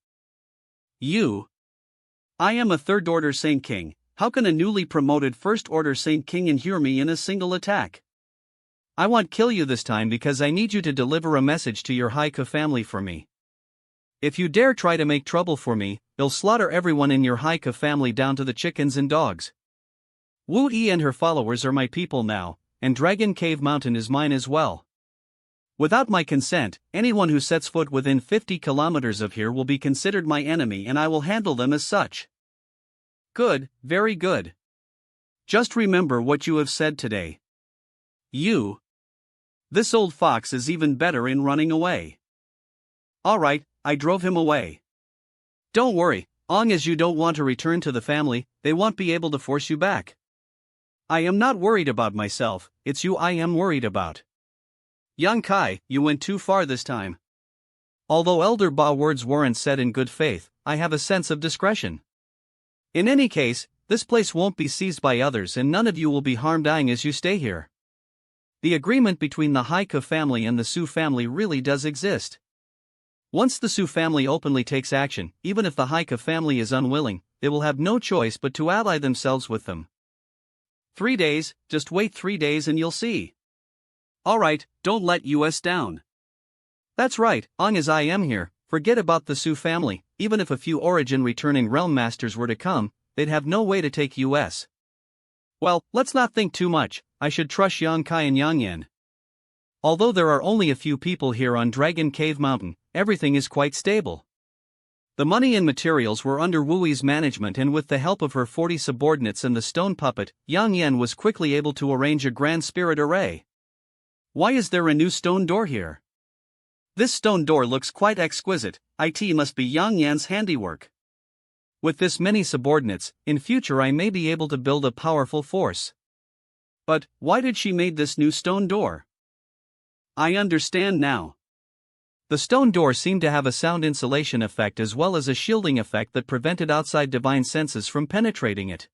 You. I am a third-order Saint King, how can a newly promoted first-order Saint King injure me in a single attack? I won't kill you this time because I need you to deliver a message to your Haika family for me. If you dare try to make trouble for me, you'll slaughter everyone in your Haika family down to the chickens and dogs. Wu Yi and her followers are my people now, and Dragon Cave Mountain is mine as well. Without my consent, anyone who sets foot within 50 kilometers of here will be considered my enemy and I will handle them as such. Good, very good. Just remember what you have said today. You. This old fox is even better in running away. Alright, I drove him away. Don't worry, long as you don't want to return to the family, they won't be able to force you back. I am not worried about myself, it's you I am worried about. Yang Kai, you went too far this time. Although Elder Ba words weren't said in good faith, I have a sense of discretion. In any case, this place won't be seized by others and none of you will be harmed dying as you stay here. The agreement between the Haika family and the Su family really does exist. Once the Su family openly takes action, even if the Haika family is unwilling, they will have no choice but to ally themselves with them. 3 days, just wait 3 days and you'll see. Alright, don't let us down. That's right, long as I am here, forget about the Su family, even if a few origin returning realm masters were to come, they'd have no way to take us. Well, let's not think too much, I should trust Yang Kai and Yang Yan. Although there are only a few people here on Dragon Cave Mountain, everything is quite stable. The money and materials were under Wu Yi's management and with the help of her 40 subordinates and the stone puppet, Yang Yan was quickly able to arrange a grand spirit array. Why is there a new stone door here? This stone door looks quite exquisite, it must be Yang Yan's handiwork. With this many subordinates, in future I may be able to build a powerful force. But, why did she make this new stone door? I understand now. The stone door seemed to have a sound insulation effect as well as a shielding effect that prevented outside divine senses from penetrating it.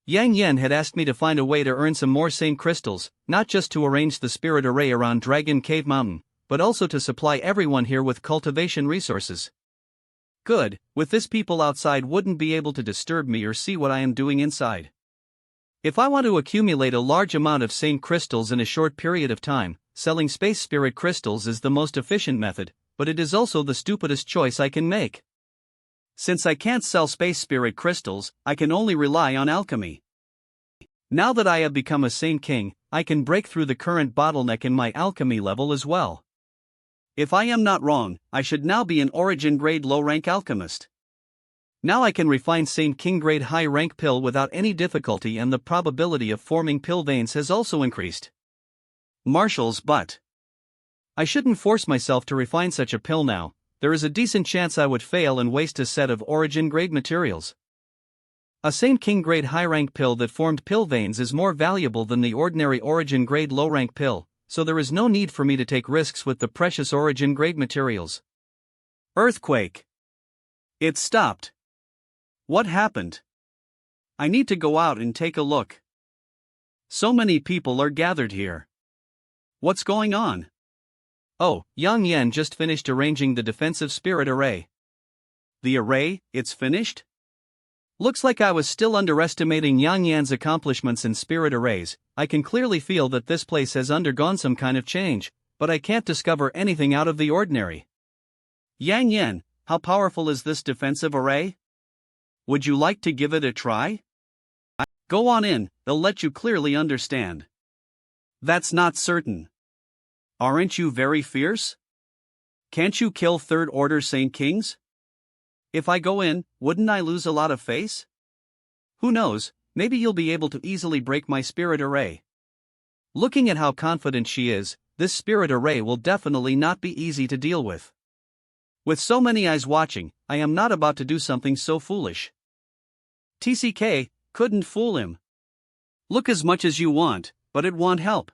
Yang Yan had asked me to find a way to earn some more same crystals, not just to arrange the spirit array around Dragon Cave Mountain, but also to supply everyone here with cultivation resources. Good, with this people outside wouldn't be able to disturb me or see what I am doing inside. If I want to accumulate a large amount of same crystals in a short period of time, selling space spirit crystals is the most efficient method, but it is also the stupidest choice I can make. Since I can't sell space spirit crystals, I can only rely on alchemy. Now that I have become a Saint King, I can break through the current bottleneck in my alchemy level as well. If I am not wrong, I should now be an origin grade low rank alchemist. Now I can refine Saint King grade high rank pill without any difficulty and the probability of forming pill veins has also increased. Marshall's butt. I shouldn't force myself to refine such a pill now, there is a decent chance I would fail and waste a set of origin grade materials. A Saint King grade high rank pill that formed pill veins is more valuable than the ordinary origin grade low rank pill, so there is no need for me to take risks with the precious origin grade materials. Earthquake. It stopped. What happened? I need to go out and take a look. So many people are gathered here. What's going on? Oh, Yang Yan just finished arranging the defensive spirit array. The array, it's finished? Looks like I was still underestimating Yang Yan's accomplishments in spirit arrays. I can clearly feel that this place has undergone some kind of change, but I can't discover anything out of the ordinary. Yang Yan, how powerful is this defensive array? Would you like to give it a try? Go on in, they'll let you clearly understand. That's not certain. Aren't you very fierce? Can't you kill third-order Saint Kings? If I go in, wouldn't I lose a lot of face? Who knows, maybe you'll be able to easily break my spirit array. Looking at how confident she is, this spirit array will definitely not be easy to deal with. With so many eyes watching, I am not about to do something so foolish. TCK, couldn't fool him. Look as much as you want, but it won't help.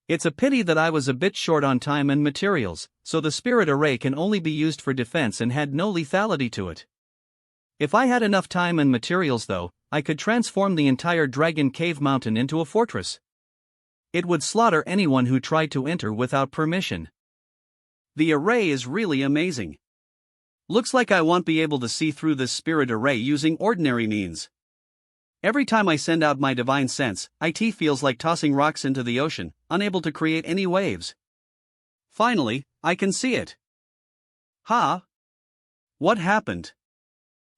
It's a pity that I was a bit short on time and materials, so the spirit array can only be used for defense and had no lethality to it. If I had enough time and materials though, I could transform the entire Dragon Cave Mountain into a fortress. It would slaughter anyone who tried to enter without permission. The array is really amazing. Looks like I won't be able to see through this spirit array using ordinary means. Every time I send out my divine sense, it feels like tossing rocks into the ocean, unable to create any waves. Finally, I can see it. Huh? What happened?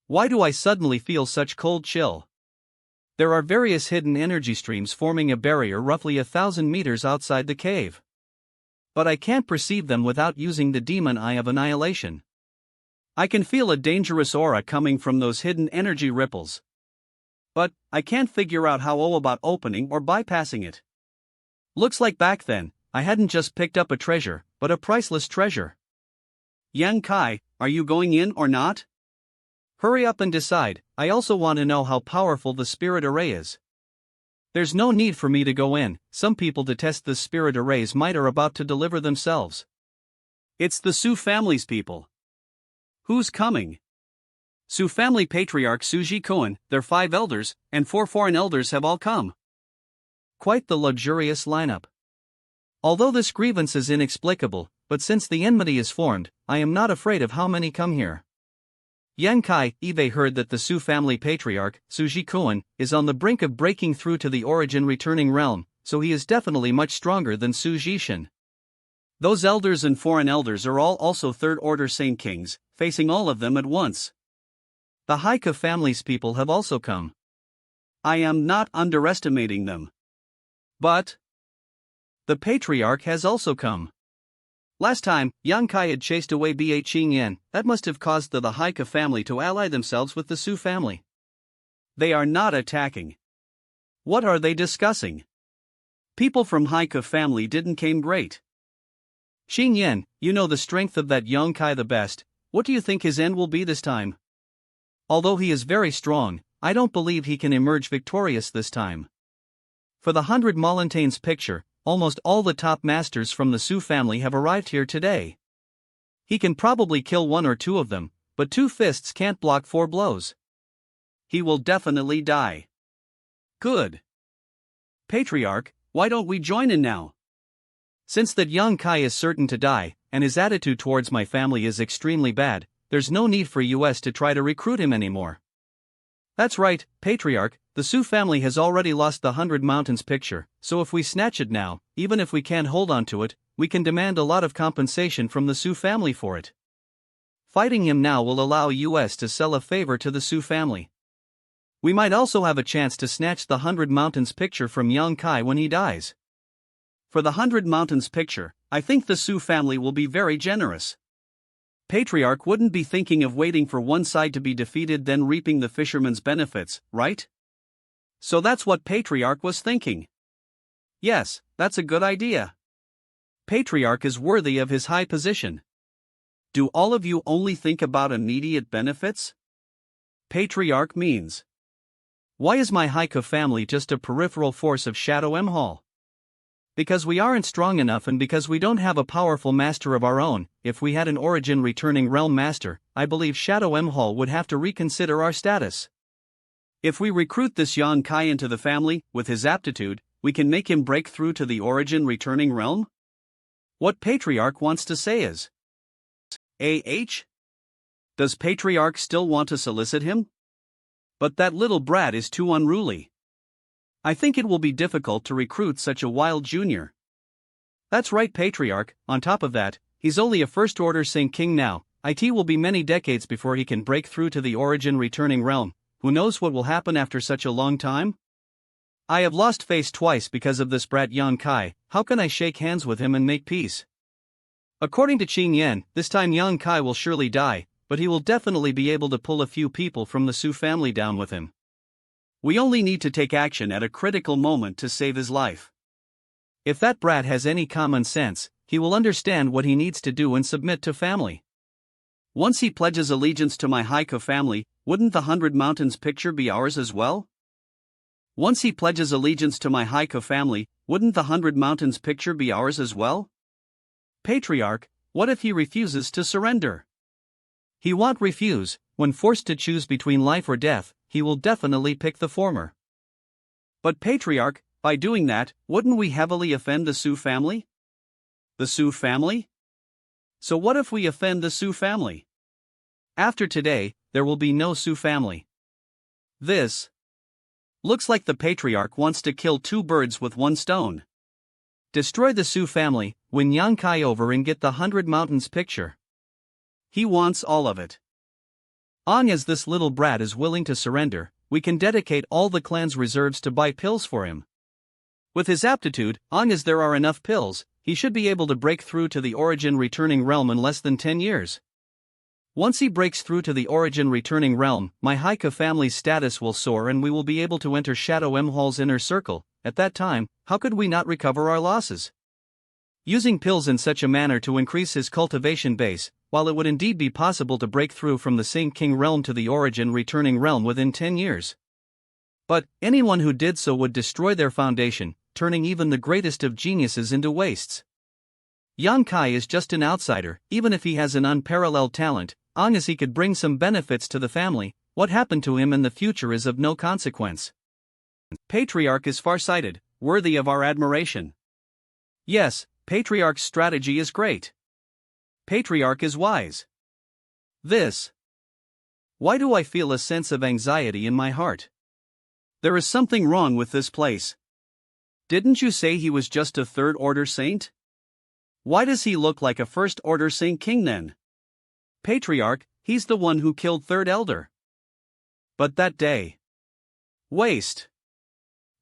Why do I suddenly feel such cold chill? There are various hidden energy streams forming a barrier roughly 1,000 meters outside the cave. But I can't perceive them without using the demon eye of annihilation. I can feel a dangerous aura coming from those hidden energy ripples. But I can't figure out how about opening or bypassing it. Looks like back then, I hadn't just picked up a treasure, but a priceless treasure. Yang Kai, are you going in or not? Hurry up and decide. I also want to know how powerful the spirit array is. There's no need for me to go in. Some people to test the spirit arrays might are about to deliver themselves. It's the Su family's people. Who's coming? Su family patriarch Suji Koan, their 5 elders, and 4 foreign elders have all come. Quite the luxurious lineup. Although this grievance is inexplicable, but since the enmity is formed, I am not afraid of how many come here. Yang Kai Ive heard that the Su family patriarch, Suji Koan, is on the brink of breaking through to the origin returning realm, so he is definitely much stronger than Su Jishin. Those elders and foreign elders are all also third-order Saint Kings, facing all of them at once. The Haika family's people have also come. I am not underestimating them. But the patriarch has also come. Last time, Yang Kai had chased away Ba Qingyan. That must have caused the Haika family to ally themselves with the Su family. They are not attacking. What are they discussing? People from Haika family didn't came great. Qingyan, you know the strength of that Yang Kai the best. What do you think his end will be this time? Although he is very strong, I don't believe he can emerge victorious this time. For the 100 Molantains picture, almost all the top masters from the Su family have arrived here today. He can probably kill 1 or 2 of them, but 2 fists can't block 4 blows. He will definitely die. Good. Patriarch, why don't we join in now? Since that Yang Kai is certain to die, and his attitude towards my family is extremely bad, there's no need for US to try to recruit him anymore. That's right, Patriarch, the Su family has already lost the 100 Mountains picture, so if we snatch it now, even if we can't hold on to it, we can demand a lot of compensation from the Su family for it. Fighting him now will allow US to sell a favor to the Su family. We might also have a chance to snatch the 100 Mountains picture from Yang Kai when he dies. For the 100 Mountains picture, I think the Su family will be very generous. Patriarch wouldn't be thinking of waiting for one side to be defeated then reaping the fisherman's benefits, right? So that's what Patriarch was thinking. Yes, that's a good idea. Patriarch is worthy of his high position. Do all of you only think about immediate benefits? Patriarch means. Why is my Haika family just a peripheral force of Shadow M Hall? Because we aren't strong enough and because we don't have a powerful master of our own. If we had an origin returning realm master, I believe Shadow M Hall would have to reconsider our status. If we recruit this Yang Kai into the family, with his aptitude, we can make him break through to the origin returning realm? What Patriarch wants to say is, does Patriarch still want to solicit him? But that little brat is too unruly. I think it will be difficult to recruit such a wild junior. That's right, Patriarch. On top of that, he's only a first-order Saint King now. It will be many decades before he can break through to the origin returning realm. Who knows what will happen after such a long time? I have lost face twice because of this brat Yang Kai. How can I shake hands with him and make peace? According to Qing Yan, this time Yang Kai will surely die, but he will definitely be able to pull a few people from the Su family down with him. We only need to take action at a critical moment to save his life. If that brat has any common sense, he will understand what he needs to do and submit to family. Once he pledges allegiance to my Haiku family, wouldn't the 100 Mountains picture be ours as well? Once he pledges allegiance to my Haiku family, wouldn't the 100 Mountains picture be ours as well? Patriarch, what if he refuses to surrender? He won't refuse. When forced to choose between life or death, he will definitely pick the former. But Patriarch, by doing that, wouldn't we heavily offend the Su family? The Su family? So what if we offend the Su family? After today, there will be no Su family. This looks like the Patriarch wants to kill two birds with one stone. Destroy the Su family, win Yang Kai over and get the 100 Mountains picture. He wants all of it. As this little brat is willing to surrender, we can dedicate all the clan's reserves to buy pills for him. With his aptitude, as there are enough pills, he should be able to break through to the origin returning realm in less than 10 years. Once he breaks through to the origin returning realm, my Haiku family's status will soar and we will be able to enter Shadow M Hall's inner circle. At that time, how could we not recover our losses? Using pills in such a manner to increase his cultivation base, while it would indeed be possible to break through from the Saint King realm to the origin returning realm within 10 years. But anyone who did so would destroy their foundation, turning even the greatest of geniuses into wastes. Yang Kai is just an outsider. Even if he has an unparalleled talent, as he could bring some benefits to the family, what happened to him in the future is of no consequence. Patriarch is farsighted, worthy of our admiration. Yes, Patriarch's strategy is great. Patriarch is wise. Why do I feel a sense of anxiety in my heart? There is something wrong with this place. Didn't you say he was just a third-order saint? Why does he look like a first-order Saint King then? Patriarch, he's the one who killed Third Elder. But that day. Waste.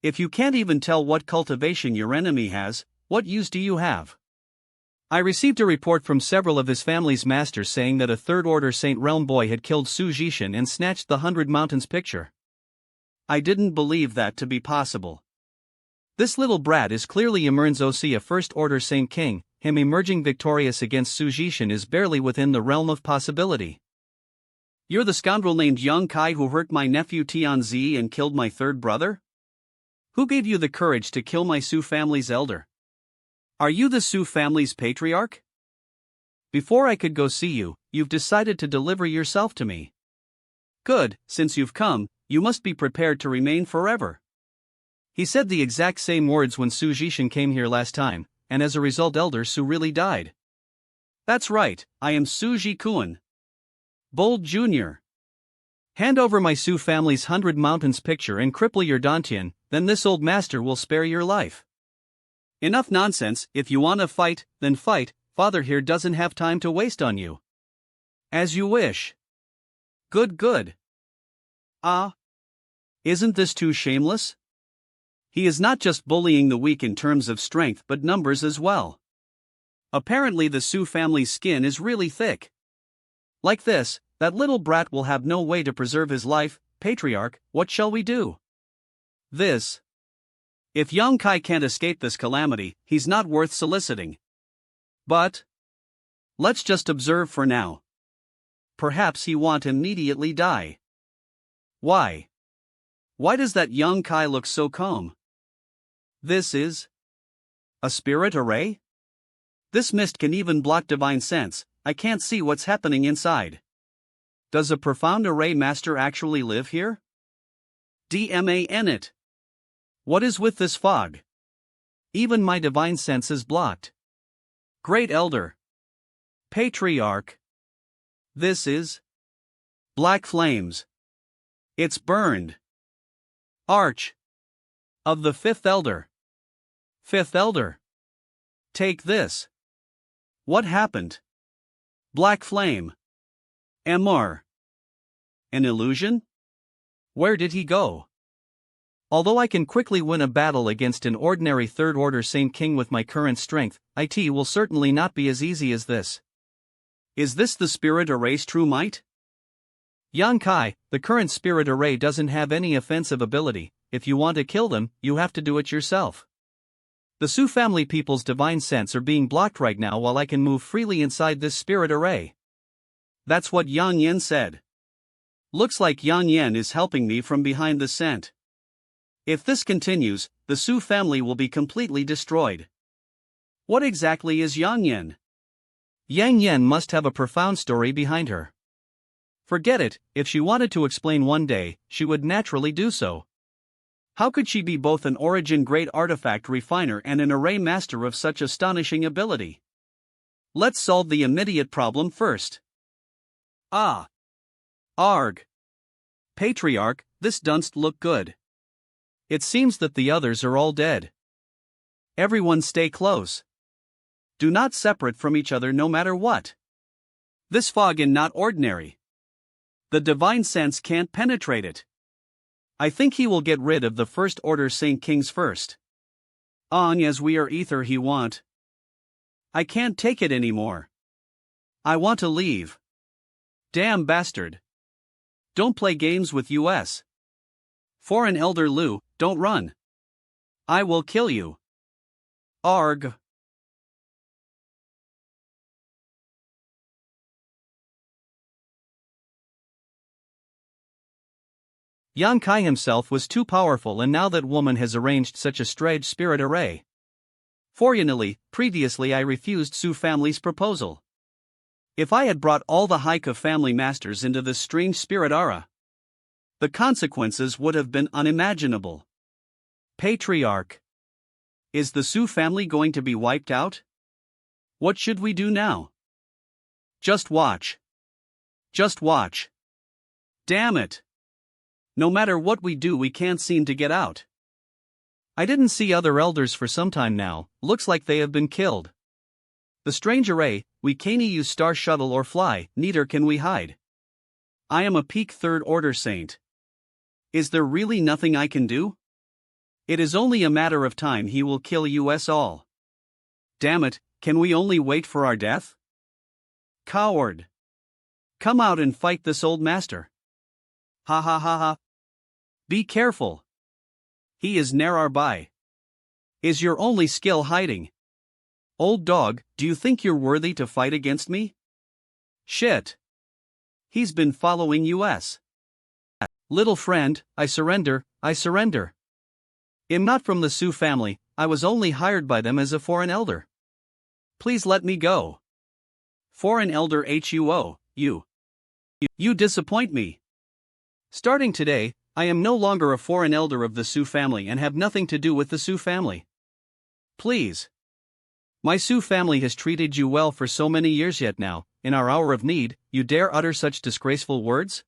If you can't even tell what cultivation your enemy has, what use do you have? I received a report from several of his family's masters saying that a third-order Saint Realm boy had killed Su Jishin and snatched the 100 Mountains picture. I didn't believe that to be possible. This little brat is clearly emerges a first-order Saint King. Him emerging victorious against Su Jishin is barely within the realm of possibility. You're the scoundrel named Yang Kai who hurt my nephew Tianzi and killed my third brother? Who gave you the courage to kill my Su family's elder? Are you the Su family's patriarch? Before I could go see you, you've decided to deliver yourself to me. Good, since you've come, you must be prepared to remain forever. He said the exact same words when Su Jishin came here last time, and as a result Elder Su really died. That's right, I am Su Jikun. Bold Jr. Hand over my Su family's 100 Mountains picture and cripple your Dantian, then this old master will spare your life. Enough nonsense. If you want to fight, then fight. Father here doesn't have time to waste on you. As you wish. Good. Isn't this too shameless? He is not just bullying the weak in terms of strength but numbers as well. Apparently the Su family's skin is really thick. Like this, that little brat will have no way to preserve his life. Patriarch, what shall we do? If Yang Kai can't escape this calamity, he's not worth soliciting. But let's just observe for now. Perhaps he won't immediately die. Why? Why does that Yang Kai look so calm? This is a spirit array? This mist can even block divine sense. I can't see what's happening inside. Does a profound array master actually live here? DMAN it. What is with this fog? Even my divine sense is blocked. Great Elder. Patriarch. This is Black Flames. It's burned. Arch. Of the Fifth Elder. Fifth Elder. Take this. What happened? Black Flame. Amor. An illusion? Where did he go? Although I can quickly win a battle against an ordinary Third Order Saint King with my current strength, it will certainly not be as easy as this. Is this the Spirit Array's true might? Yang Kai, the current Spirit Array doesn't have any offensive ability. If you want to kill them, you have to do it yourself. The Su family people's divine sense are being blocked right now while I can move freely inside this Spirit Array. That's what Yang Yen said. Looks like Yang Yen is helping me from behind the scent. If this continues, the Su family will be completely destroyed. What exactly is Yang Yen? Yang Yen must have a profound story behind her. Forget it, if she wanted to explain one day, she would naturally do so. How could she be both an origin great artifact refiner and an array master of such astonishing ability? Let's solve the immediate problem first. Ah. Arg. Patriarch, this dunst look good. It seems that the others are all dead. Everyone stay close. Do not separate from each other no matter what. This fog is not ordinary. The divine sense can't penetrate it. I think he will get rid of the First Order Saint Kings first. On as we are ether he want. I can't take it anymore. I want to leave. Damn bastard. Don't play games with us. Foreign Elder Lu, don't run. I will kill you. Arg. Yang Kai himself was too powerful, and now that woman has arranged such a strange spirit array. Fortunately, previously I refused Su family's proposal. If I had brought all the Haika family masters into this strange spirit aura, the consequences would have been unimaginable. Patriarch. Is the Su family going to be wiped out? What should we do now? Just watch. Just watch. Damn it. No matter what we do, we can't seem to get out. I didn't see other elders for some time now, looks like they have been killed. The strange array, we can't use star shuttle or fly, neither can we hide. I am a peak Third Order Saint. Is there really nothing I can do? It is only a matter of time he will kill us all. Damn it, can we only wait for our death? Coward. Come out and fight this old master. Ha ha ha ha. Be careful. He is nearby. Is your only skill hiding? Old dog, do you think you're worthy to fight against me? Shit. He's been following us. Little friend, I surrender, I surrender. I'm not from the Su family, I was only hired by them as a foreign elder. Please let me go. Foreign elder HUO, you disappoint me. Starting today, I am no longer a foreign elder of the Su family and have nothing to do with the Su family. Please. My Su family has treated you well for so many years, yet now, in our hour of need, you dare utter such disgraceful words?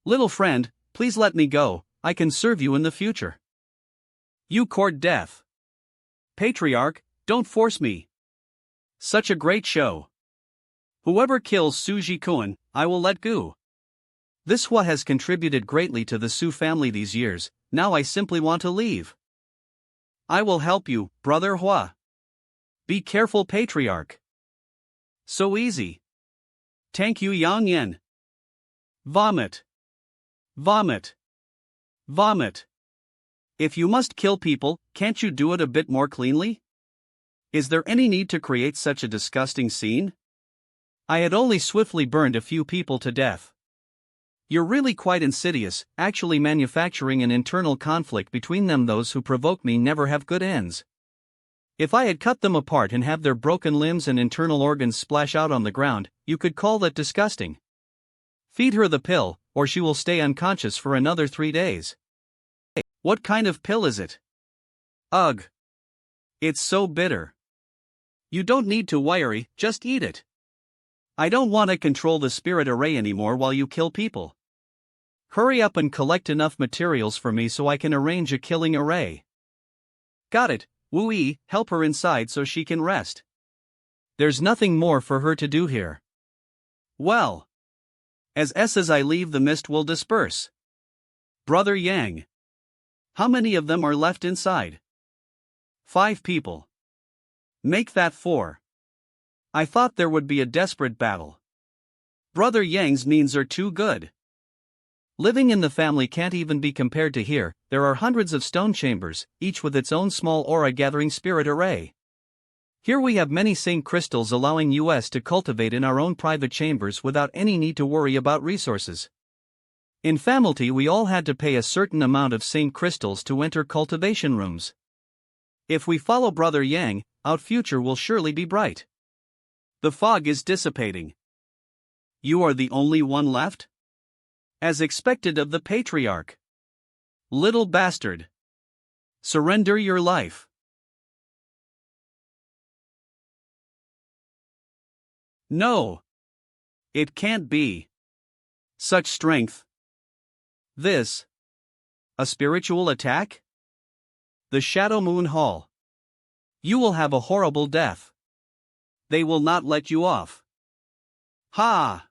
Little friend, please let me go, I can serve you in the future. You court death. Patriarch, don't force me. Such a great show. Whoever kills Suji Kun, I will let go. This Hua has contributed greatly to the Su family these years, now I simply want to leave. I will help you, brother Hua. Be careful, Patriarch. So easy. Thank you, Yang Yen. Vomit. Vomit. Vomit. If you must kill people, can't you do it a bit more cleanly? Is there any need to create such a disgusting scene? I had only swiftly burned a few people to death. You're really quite insidious, actually manufacturing an internal conflict between them. Those who provoke me never have good ends. If I had cut them apart and have their broken limbs and internal organs splash out on the ground, you could call that disgusting. Feed her the pill, or she will stay unconscious for another 3 days. What kind of pill is it? Ugh. It's so bitter. You don't need to worry, just eat it. I don't want to control the spirit array anymore while you kill people. Hurry up and collect enough materials for me so I can arrange a killing array. Got it, Wu-Yi, help her inside so she can rest. There's nothing more for her to do here. Well. As I leave, the mist will disperse. Brother Yang. How many of them are left inside? 5 people. Make that 4. I thought there would be a desperate battle. Brother Yang's means are too good. Living in the family can't even be compared to here. There are hundreds of stone chambers, each with its own small aura-gathering spirit array. Here we have many saint crystals allowing us to cultivate in our own private chambers without any need to worry about resources. In family we all had to pay a certain amount of saint crystals to enter cultivation rooms. If we follow Brother Yang, our future will surely be bright. The fog is dissipating. You are the only one left? As expected of the patriarch. Little bastard. Surrender your life. No. It can't be. Such strength. This. A spiritual attack? The Shadow Moon Hall. You will have a horrible death. They will not let you off. Ha!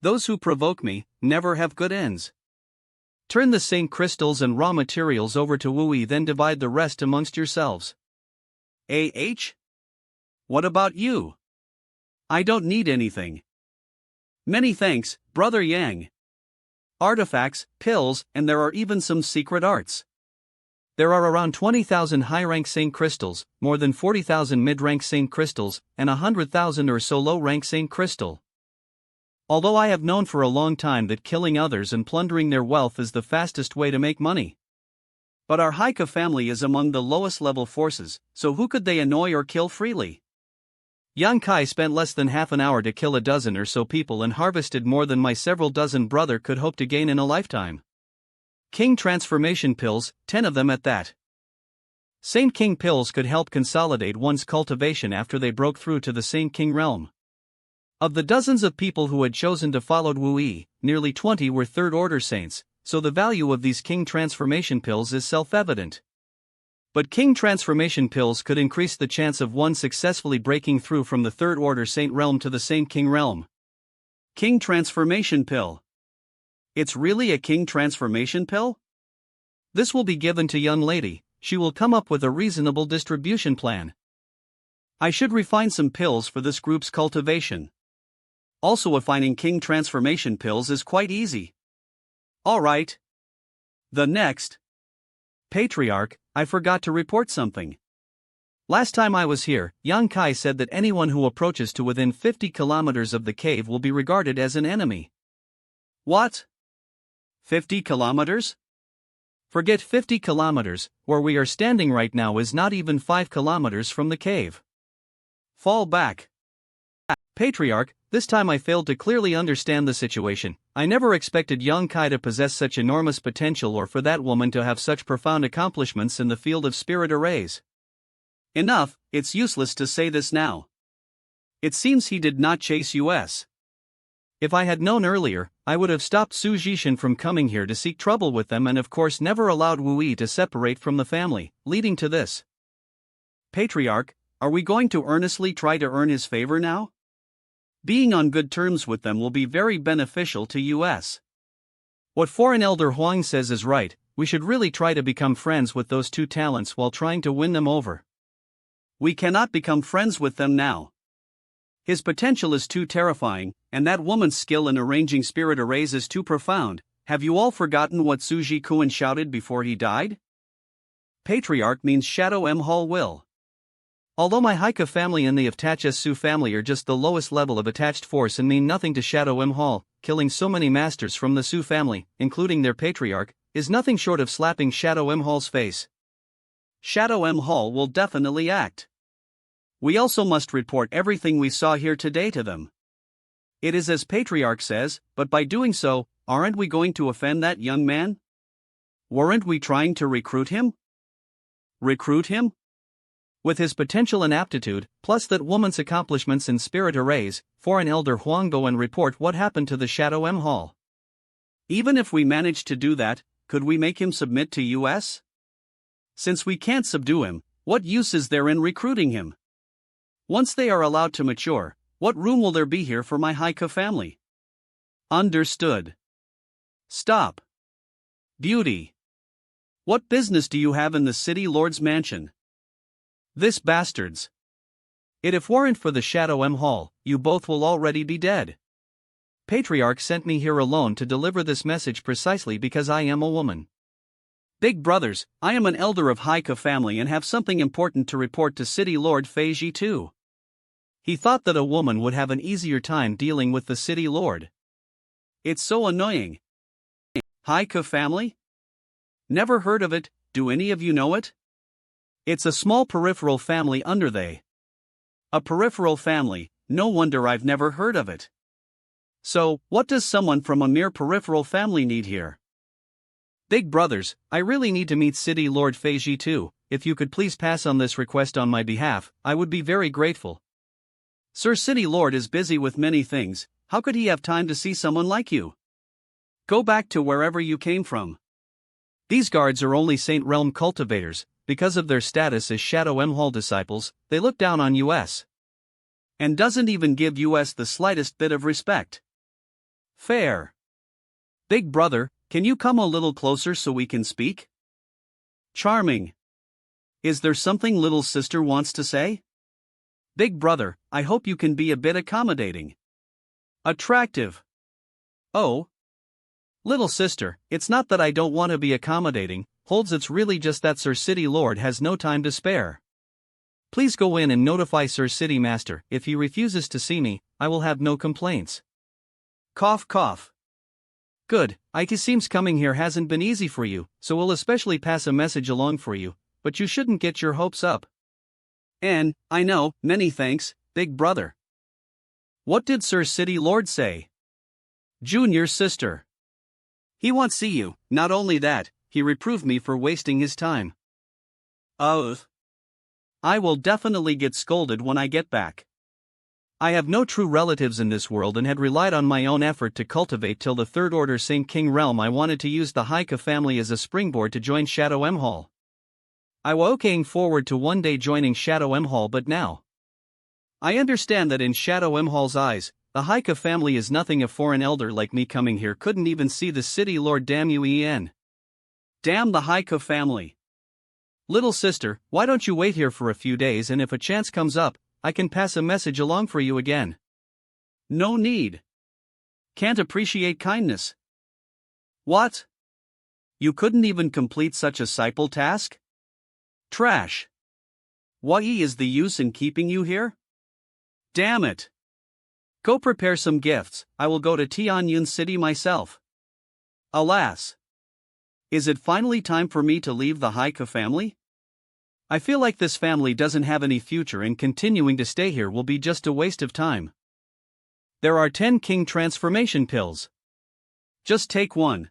Those who provoke me never have good ends. Turn the saint crystals and raw materials over to Wu-Yi, then divide the rest amongst yourselves. What about you? I don't need anything. Many thanks, Brother Yang. Artifacts, pills, and there are even some secret arts. There are around 20,000 high-rank saint crystals, more than 40,000 mid-rank saint crystals, and 100,000 or so low-rank saint crystal. Although I have known for a long time that killing others and plundering their wealth is the fastest way to make money. But our Haika family is among the lowest level forces, so who could they annoy or kill freely? Yang Kai spent less than half an hour to kill a dozen or so people and harvested more than my several dozen brother could hope to gain in a lifetime. King transformation pills, 10 of them at that. Saint King pills could help consolidate one's cultivation after they broke through to the Saint King realm. Of the dozens of people who had chosen to follow Wu-Yi, nearly 20 were third-order saints, so the value of these King transformation pills is self-evident. But King transformation pills could increase the chance of one successfully breaking through from the third-order saint realm to the Saint King realm. King transformation pill. It's really a King transformation pill? This will be given to young lady. She will come up with a reasonable distribution plan. I should refine some pills for this group's cultivation. Also, refining King transformation pills is quite easy. Alright. The next. Patriarch, I forgot to report something. Last time I was here, Yang Kai said that anyone who approaches to within 50 kilometers of the cave will be regarded as an enemy. What? 50 kilometers? Forget 50 kilometers, where we are standing right now is not even 5 kilometers from the cave. Fall back. Patriarch, this time I failed to clearly understand the situation. I never expected Yang Kai to possess such enormous potential or for that woman to have such profound accomplishments in the field of spirit arrays. Enough, it's useless to say this now. It seems he did not chase us. If I had known earlier, I would have stopped Su Jishin from coming here to seek trouble with them and of course never allowed Wu-Yi to separate from the family, leading to this. Patriarch, are we going to earnestly try to earn his favor now? Being on good terms with them will be very beneficial to us. What Foreign Elder Huang says is right, we should really try to become friends with those two talents while trying to win them over. We cannot become friends with them now. His potential is too terrifying, and that woman's skill in arranging spirit arrays is too profound. Have you all forgotten what Suji Kuan shouted before he died? Patriarch means Shadow M Hall will. Although my Haika family and the Avtach's Su family are just the lowest level of attached force and mean nothing to Shadow M Hall, killing so many masters from the Su family, including their patriarch, is nothing short of slapping Shadow M Hall's face. Shadow M Hall will definitely act. We also must report everything we saw here today to them. It is as Patriarch says, but by doing so, aren't we going to offend that young man? Weren't we trying to recruit him? Recruit him? With his potential and aptitude, plus that woman's accomplishments in spirit arrays, foreign elder Huang go and report what happened to the Shadow M Hall. Even if we manage to do that, could we make him submit to US? Since we can't subdue him, what use is there in recruiting him? Once they are allowed to mature, what room will there be here for my Haika family? Understood. Stop. Beauty. What business do you have in the city lord's mansion? This bastards. If weren't for the Shadow M Hall, you both will already be dead. Patriarch sent me here alone to deliver this message precisely because I am a woman. Big brothers, I am an elder of Haika family and have something important to report to City Lord Feiji too. He thought that a woman would have an easier time dealing with the City Lord. It's so annoying. Haika family? Never heard of it, do any of you know it? It's a small peripheral family under they. A peripheral family, no wonder I've never heard of it. So, what does someone from a mere peripheral family need here? Big brothers, I really need to meet City Lord Feiji too. If you could please pass on this request on my behalf, I would be very grateful. Sir City Lord is busy with many things, how could he have time to see someone like you? Go back to wherever you came from. These guards are only Saint Realm cultivators, because of their status as Shadow M Hall disciples, they look down on US. And doesn't even give US the slightest bit of respect. Fair. Big brother, can you come a little closer so we can speak? Charming. Is there something little sister wants to say? Big brother, I hope you can be a bit accommodating. Attractive. Oh. Little sister, it's not that I don't want to be accommodating, holds it's really just that Sir City Lord has no time to spare. Please go in and notify Sir City Master, if he refuses to see me, I will have no complaints. Cough cough. Good, it seems coming here hasn't been easy for you, so we'll especially pass a message along for you, but you shouldn't get your hopes up. And, I know, many thanks, big brother. What did Sir City Lord say? Junior sister. He won't see you, not only that, he reproved me for wasting his time. I will definitely get scolded when I get back. I have no true relatives in this world and had relied on my own effort to cultivate till the Third Order Saint King realm. I wanted to use the Haika family as a springboard to join Shadow M Hall. I was looking forward to one day joining Shadow M Hall, but now I understand that in Shadow M Hall's eyes, the Haika family is nothing. A foreign elder like me coming here couldn't even see the City Lord. Damn you, En. Damn the Haika family. Little sister, why don't you wait here for a few days, and if a chance comes up, I can pass a message along for you again. No need. Can't appreciate kindness. What? You couldn't even complete such a simple task? Trash. What is the use in keeping you here? Damn it. Go prepare some gifts, I will go to Tianyun City myself. Alas. Is it finally time for me to leave the Haika family? I feel like this family doesn't have any future and continuing to stay here will be just a waste of time. There are 10 king transformation pills. Just take one.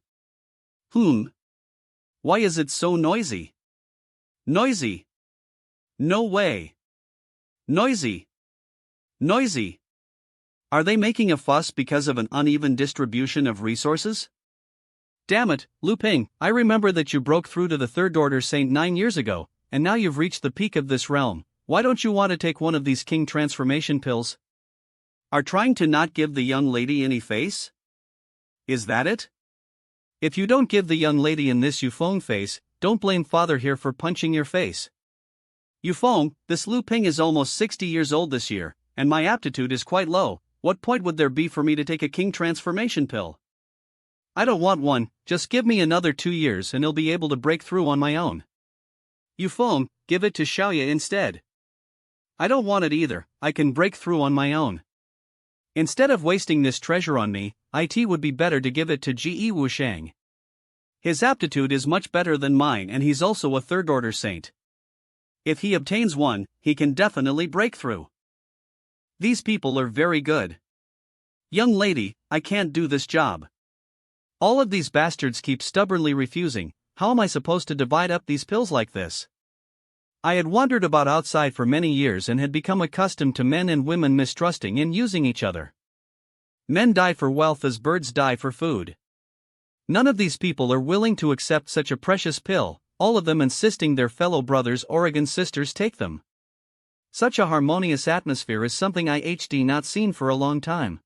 Why is it so noisy? Noisy. No way. Noisy. Noisy. Are they making a fuss because of an uneven distribution of resources? Damn it, Lu Ping, I remember that you broke through to the Third Order Saint 9 years ago. And now you've reached the peak of this realm, why don't you want to take one of these king transformation pills? Are trying to not give the young lady any face? Is that it? If you don't give the young lady in this Yufeng face, don't blame father here for punching your face. Yufeng, this Lu Ping is almost 60 years old this year, and my aptitude is quite low. What point would there be for me to take a king transformation pill? I don't want one, just give me another 2 years and I'll be able to break through on my own. Yufeng, give it to Xiaoya instead. I don't want it either, I can break through on my own. Instead of wasting this treasure on me, it would be better to give it to Ji Wushang. His aptitude is much better than mine and he's also a Third Order Saint. If he obtains one, he can definitely break through. These people are very good. Young lady, I can't do this job. All of these bastards keep stubbornly refusing. How am I supposed to divide up these pills like this? I had wandered about outside for many years and had become accustomed to men and women mistrusting and using each other. Men die for wealth as birds die for food. None of these people are willing to accept such a precious pill, all of them insisting their fellow brothers Oregon sisters take them. Such a harmonious atmosphere is something I HD not seen for a long time.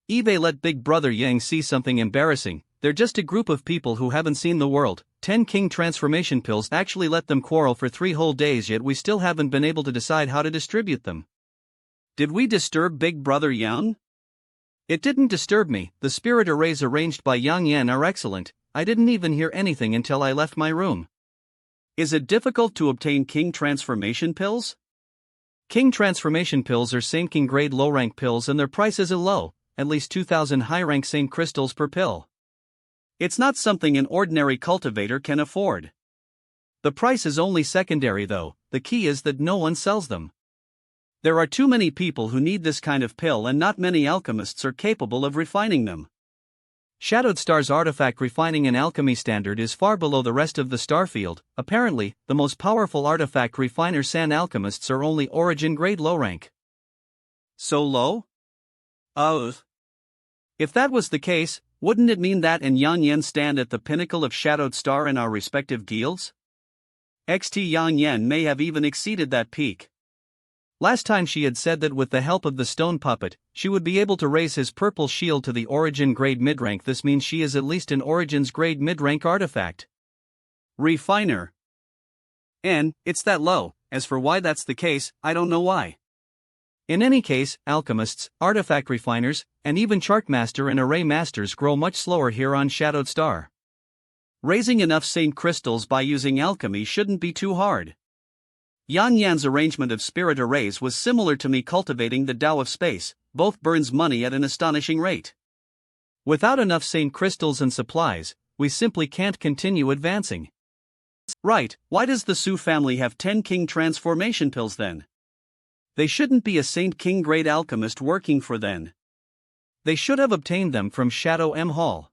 eBay let Big Brother Yang see something embarrassing. They're just a group of people who haven't seen the world. 10 King transformation pills actually let them quarrel for 3 whole days, yet we still haven't been able to decide how to distribute them. Did we disturb Big Brother Yang? It didn't disturb me. The spirit arrays arranged by Yang Yan are excellent. I didn't even hear anything until I left my room. Is it difficult to obtain King transformation pills? King transformation pills are Saint King grade low rank pills and their price is low, at least 2,000 high rank Saint crystals per pill. It's not something an ordinary cultivator can afford. The price is only secondary though, the key is that no one sells them. There are too many people who need this kind of pill and not many alchemists are capable of refining them. Shadowed Star's artifact refining and alchemy standard is far below the rest of the star field. Apparently, the most powerful artifact refiner sand alchemists are only origin grade low rank. So low? If that was the case, wouldn't it mean that and Yang Yan stand at the pinnacle of Shadowed Star in our respective guilds? XT Yang Yan may have even exceeded that peak. Last time she had said that with the help of the stone puppet, she would be able to raise his purple shield to the origin grade mid-rank. This means she is at least an origins grade mid-rank artifact. Refiner. And, it's that low. As for why that's the case, I don't know why. In any case, alchemists, artifact refiners, and even chartmaster and array masters grow much slower here on Shadowed Star. Raising enough Saint crystals by using alchemy shouldn't be too hard. Yang Yan's arrangement of spirit arrays was similar to me cultivating the Tao of space, both burns money at an astonishing rate. Without enough Saint crystals and supplies, we simply can't continue advancing. Right, why does the Su family have 10 King transformation pills then? They shouldn't be a Saint King grade alchemist working for them. They should have obtained them from Shadow M Hall.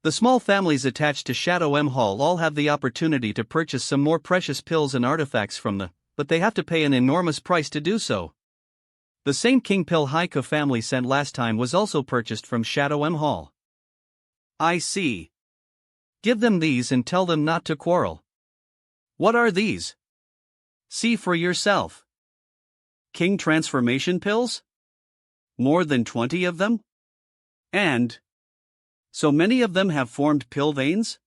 The small families attached to Shadow M Hall all have the opportunity to purchase some more precious pills and artifacts from the, but they have to pay an enormous price to do so. The Saint King pill Haika family sent last time was also purchased from Shadow M Hall. I see. Give them these and tell them not to quarrel. What are these? See for yourself. King transformation pills? More than 20 of them? And so many of them have formed pill veins?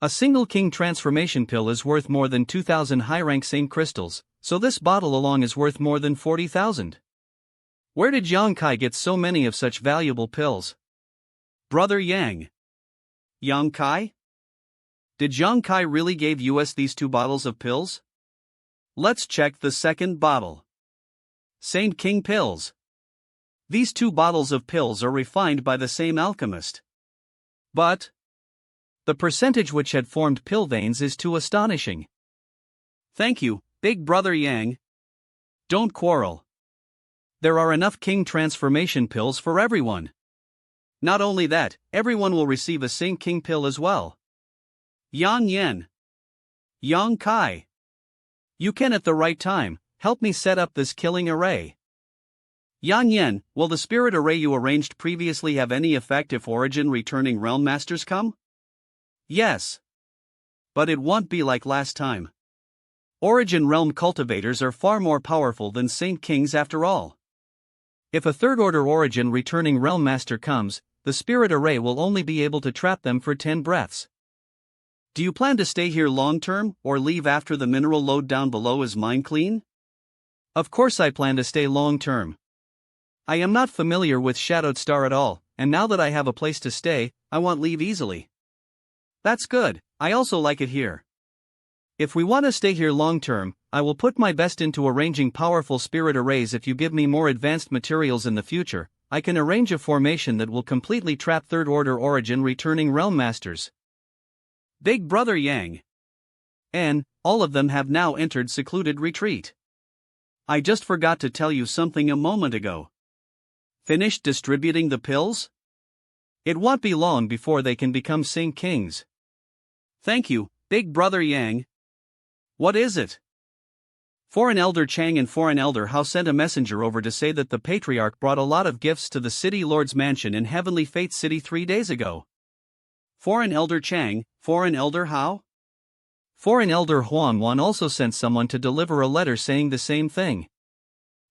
A single King transformation pill is worth more than 2,000 high-rank Saint crystals, so this bottle alone is worth more than 40,000. Where did Yang Kai get so many of such valuable pills? Brother Yang. Yang Kai? Did Yang Kai really give us these 2 bottles of pills? Let's check the second bottle. Saint King pills. These 2 bottles of pills are refined by the same alchemist. But the percentage which had formed pill veins is too astonishing. Thank you, Big Brother Yang. Don't quarrel. There are enough King transformation pills for everyone. Not only that, everyone will receive a Saint King pill as well. Yang Yan. Yang Kai. You can at the right time, help me set up this killing array. Yang Yan, will the spirit array you arranged previously have any effect if origin returning realm masters come? Yes. But it won't be like last time. Origin realm cultivators are far more powerful than Saint Kings after all. If a third order origin returning realm master comes, the spirit array will only be able to trap them for 10 breaths. Do you plan to stay here long term, or leave after the mineral load down below is mine clean? Of course I plan to stay long term. I am not familiar with Shadowed Star at all, and now that I have a place to stay, I won't leave easily. That's good, I also like it here. If we want to stay here long term, I will put my best into arranging powerful spirit arrays. If you give me more advanced materials in the future, I can arrange a formation that will completely trap third order origin returning realm masters. Big Brother Yang. And all of them have now entered secluded retreat. I just forgot to tell you something a moment ago. Finished distributing the pills? It won't be long before they can become Saint Kings. Thank you, Big Brother Yang. What is it? Foreign Elder Chang and Foreign Elder Hao sent a messenger over to say that the patriarch brought a lot of gifts to the city lord's mansion in Heavenly Fate City 3 days ago. Foreign Elder Chang, Foreign Elder Hao? Foreign Elder Huan Wan also sent someone to deliver a letter saying the same thing.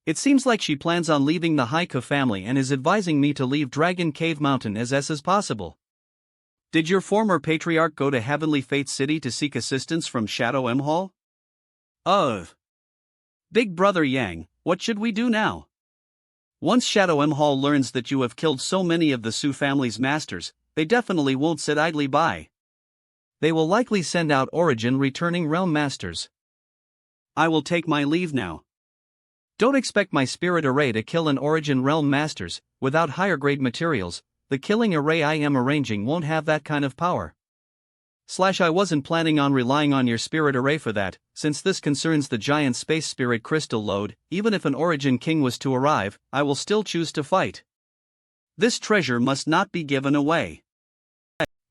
It seems like she plans on leaving the Haiku family and is advising me to leave Dragon Cave Mountain as possible. Did your former patriarch go to Heavenly Fate City to seek assistance from Shadow M Hall? Big Brother Yang, what should we do now? Once Shadow M Hall learns that you have killed so many of the Su family's masters, they definitely won't sit idly by. They will likely send out Origin returning realm masters. I will take my leave now. Don't expect my spirit array to kill an Origin realm masters. Without higher grade materials, the killing array I am arranging won't have that kind of power. I wasn't planning on relying on your spirit array for that, since this concerns the giant space spirit crystal load. Even if an Origin king was to arrive, I will still choose to fight. This treasure must not be given away.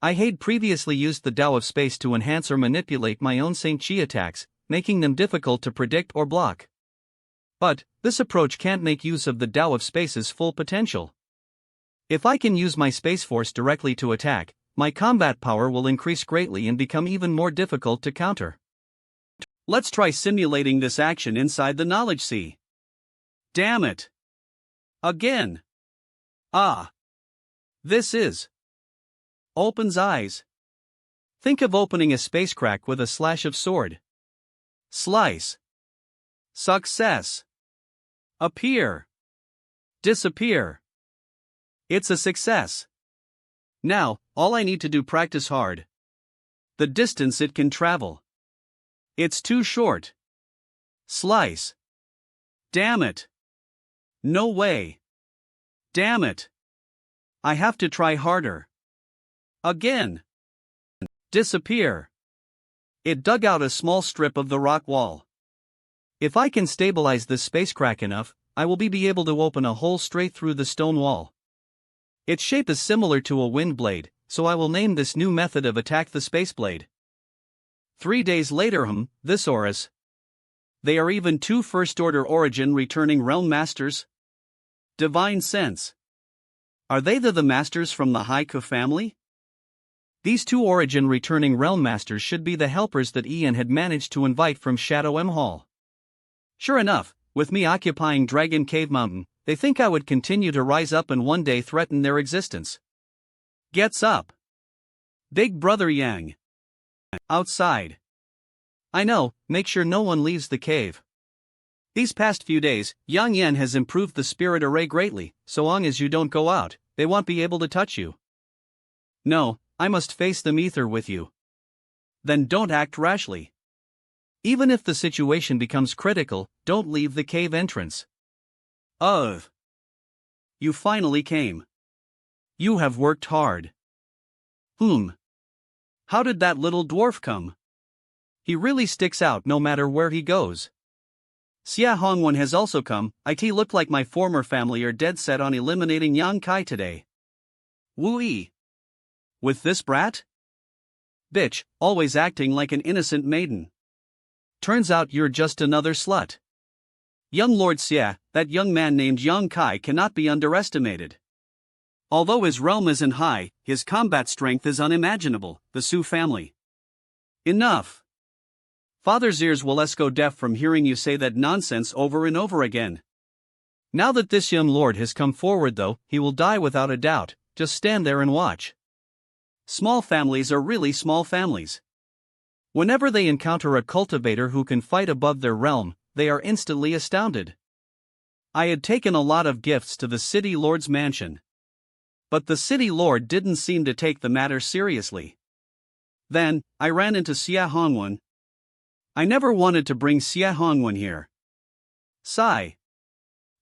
I had previously used the Tao of Space to enhance or manipulate my own Saint Chi attacks, making them difficult to predict or block. But this approach can't make use of the Tao of Space's full potential. If I can use my Space Force directly to attack, my combat power will increase greatly and become even more difficult to counter. Let's try simulating this action inside the Knowledge Sea. Damn it! Again! This is... Opens eyes. Think of opening a space crack with a slash of sword. Slice. Success. Appear. Disappear. It's a success. Now, all I need to do practice hard. The distance it can travel. It's too short. Slice. Damn it. No way. Damn it. I have to try harder. Again. Disappear. It dug out a small strip of the rock wall. If I can stabilize this space crack enough, I will be able to open a hole straight through the stone wall. Its shape is similar to a wind blade, so I will name this new method of attack the space blade. 3 days later, this Horus. They are even 2 first-order Origin returning realm masters? Divine sense. Are they the masters from the Haiku family? These 2 Origin returning realm masters should be the helpers that Ian had managed to invite from Shadow M Hall. Sure enough, with me occupying Dragon Cave Mountain, they think I would continue to rise up and one day threaten their existence. Gets up. Big Brother Yang. Outside. I know, make sure no one leaves the cave. These past few days, Yang Yan has improved the spirit array greatly. So long as you don't go out, they won't be able to touch you. No, I must face them ether with you. Then don't act rashly. Even if the situation becomes critical, don't leave the cave entrance. You finally came. You have worked hard. How did that little dwarf come? He really sticks out no matter where he goes. Xia Hongwen has also come. It looked like my former family are dead set on eliminating Yang Kai today. Wu Yi. With this brat? Bitch, always acting like an innocent maiden. Turns out you're just another slut. Young Lord Xia, that young man named Yang Kai cannot be underestimated. Although his realm isn't high, his combat strength is unimaginable. The Su family. Enough. Father's ears will go deaf from hearing you say that nonsense over and over again. Now that this young lord has come forward though, he will die without a doubt. Just stand there and watch. Small families are really small families. Whenever they encounter a cultivator who can fight above their realm, they are instantly astounded. I had taken a lot of gifts to the city lord's mansion. But the city lord didn't seem to take the matter seriously. Then, I ran into Xia Hongwen. I never wanted to bring Xia Hongwen here. Sigh.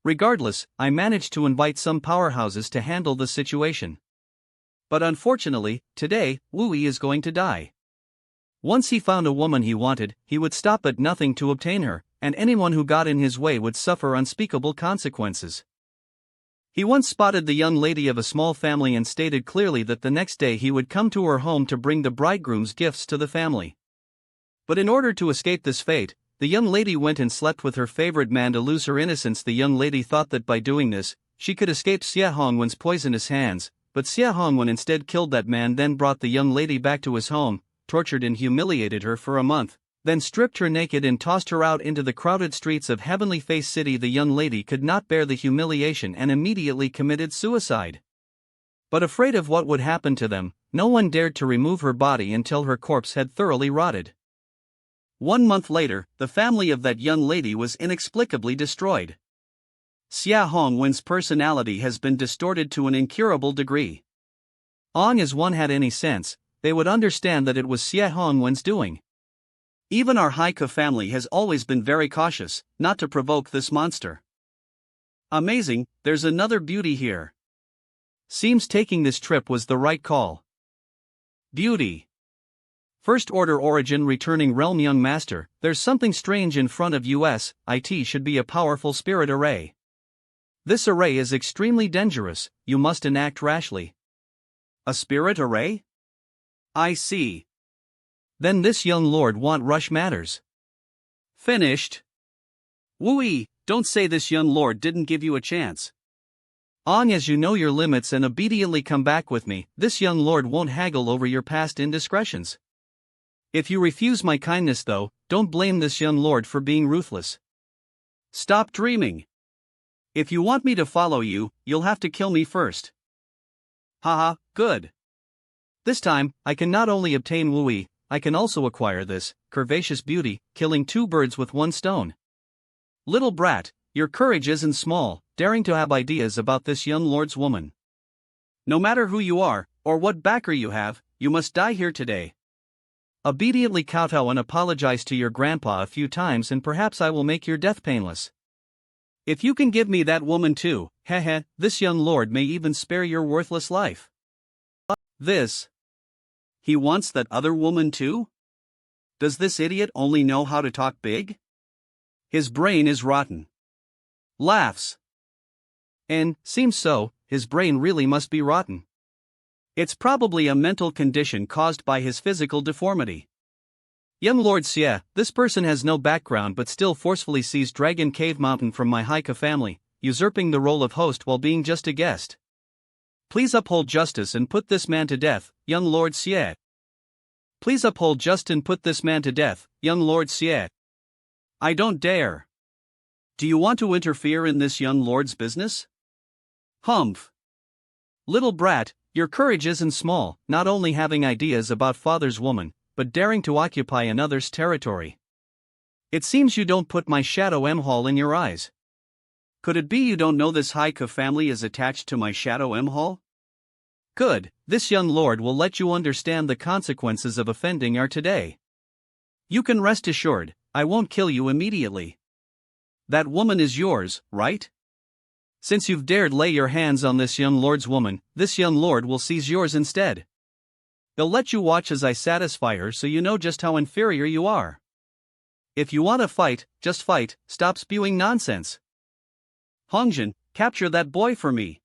Regardless, I managed to invite some powerhouses to handle the situation. But unfortunately, today, Wu Yi is going to die. Once he found a woman he wanted, he would stop at nothing to obtain her, and anyone who got in his way would suffer unspeakable consequences. He once spotted the young lady of a small family and stated clearly that the next day he would come to her home to bring the bridegroom's gifts to the family. But in order to escape this fate, the young lady went and slept with her favorite man to lose her innocence. The young lady thought that by doing this, she could escape Xia Hongwen's poisonous hands, but Xia Hongwen instead killed that man, then brought the young lady back to his home, tortured and humiliated her for a month, then stripped her naked and tossed her out into the crowded streets of Heavenly Face City. The young lady could not bear the humiliation and immediately committed suicide. But afraid of what would happen to them, no one dared to remove her body until her corpse had thoroughly rotted. 1 month later, the family of that young lady was inexplicably destroyed. Xia Hongwen's personality has been distorted to an incurable degree. As one had any sense, they would understand that it was Xia Hongwen's doing. Even our Haika family has always been very cautious, not to provoke this monster. Amazing, there's another beauty here. Seems taking this trip was the right call. Beauty. First Order Origin Returning Realm. Young Master, there's something strange in front of us. It should be a powerful spirit array. This array is extremely dangerous, you must enact rashly. A spirit array? I see. Then this young lord want rush matters. Finished. Wooey, don't say this young lord didn't give you a chance. As you know your limits and obediently come back with me, this young lord won't haggle over your past indiscretions. If you refuse my kindness though, don't blame this young lord for being ruthless. Stop dreaming. If you want me to follow you, you'll have to kill me first. Haha, good. This time, I can not only obtain Wooey, I can also acquire this curvaceous beauty, killing 2 birds with 1 stone. Little brat, your courage isn't small, daring to have ideas about this young lord's woman. No matter who you are, or what backer you have, you must die here today. Obediently kowtow and apologize to your grandpa a few times and perhaps I will make your death painless. If you can give me that woman too, this young lord may even spare your worthless life. This. He wants that other woman too? Does this idiot only know how to talk big? His brain is rotten. Laughs. And, seems so, his brain really must be rotten. It's probably a mental condition caused by his physical deformity. Young Lord Xie, this person has no background but still forcefully seized Dragon Cave Mountain from my Haika family, usurping the role of host while being just a guest. Please uphold justice and put this man to death, young Lord Xie. Please uphold justice and put this man to death, young Lord Xie. I don't dare. Do you want to interfere in this young lord's business? Humph. Little brat, your courage isn't small, not only having ideas about father's woman, but daring to occupy another's territory. It seems you don't put my shadow M-Hall in your eyes. Could it be you don't know this Haika family is attached to my shadow M-Hall? Good, this young lord will let you understand the consequences of offending her today. You can rest assured, I won't kill you immediately. That woman is yours, right? Since you've dared lay your hands on this young lord's woman, this young lord will seize yours instead. They'll let you watch as I satisfy her so you know just how inferior you are. If you want to fight, just fight, stop spewing nonsense. Hongjin, capture that boy for me.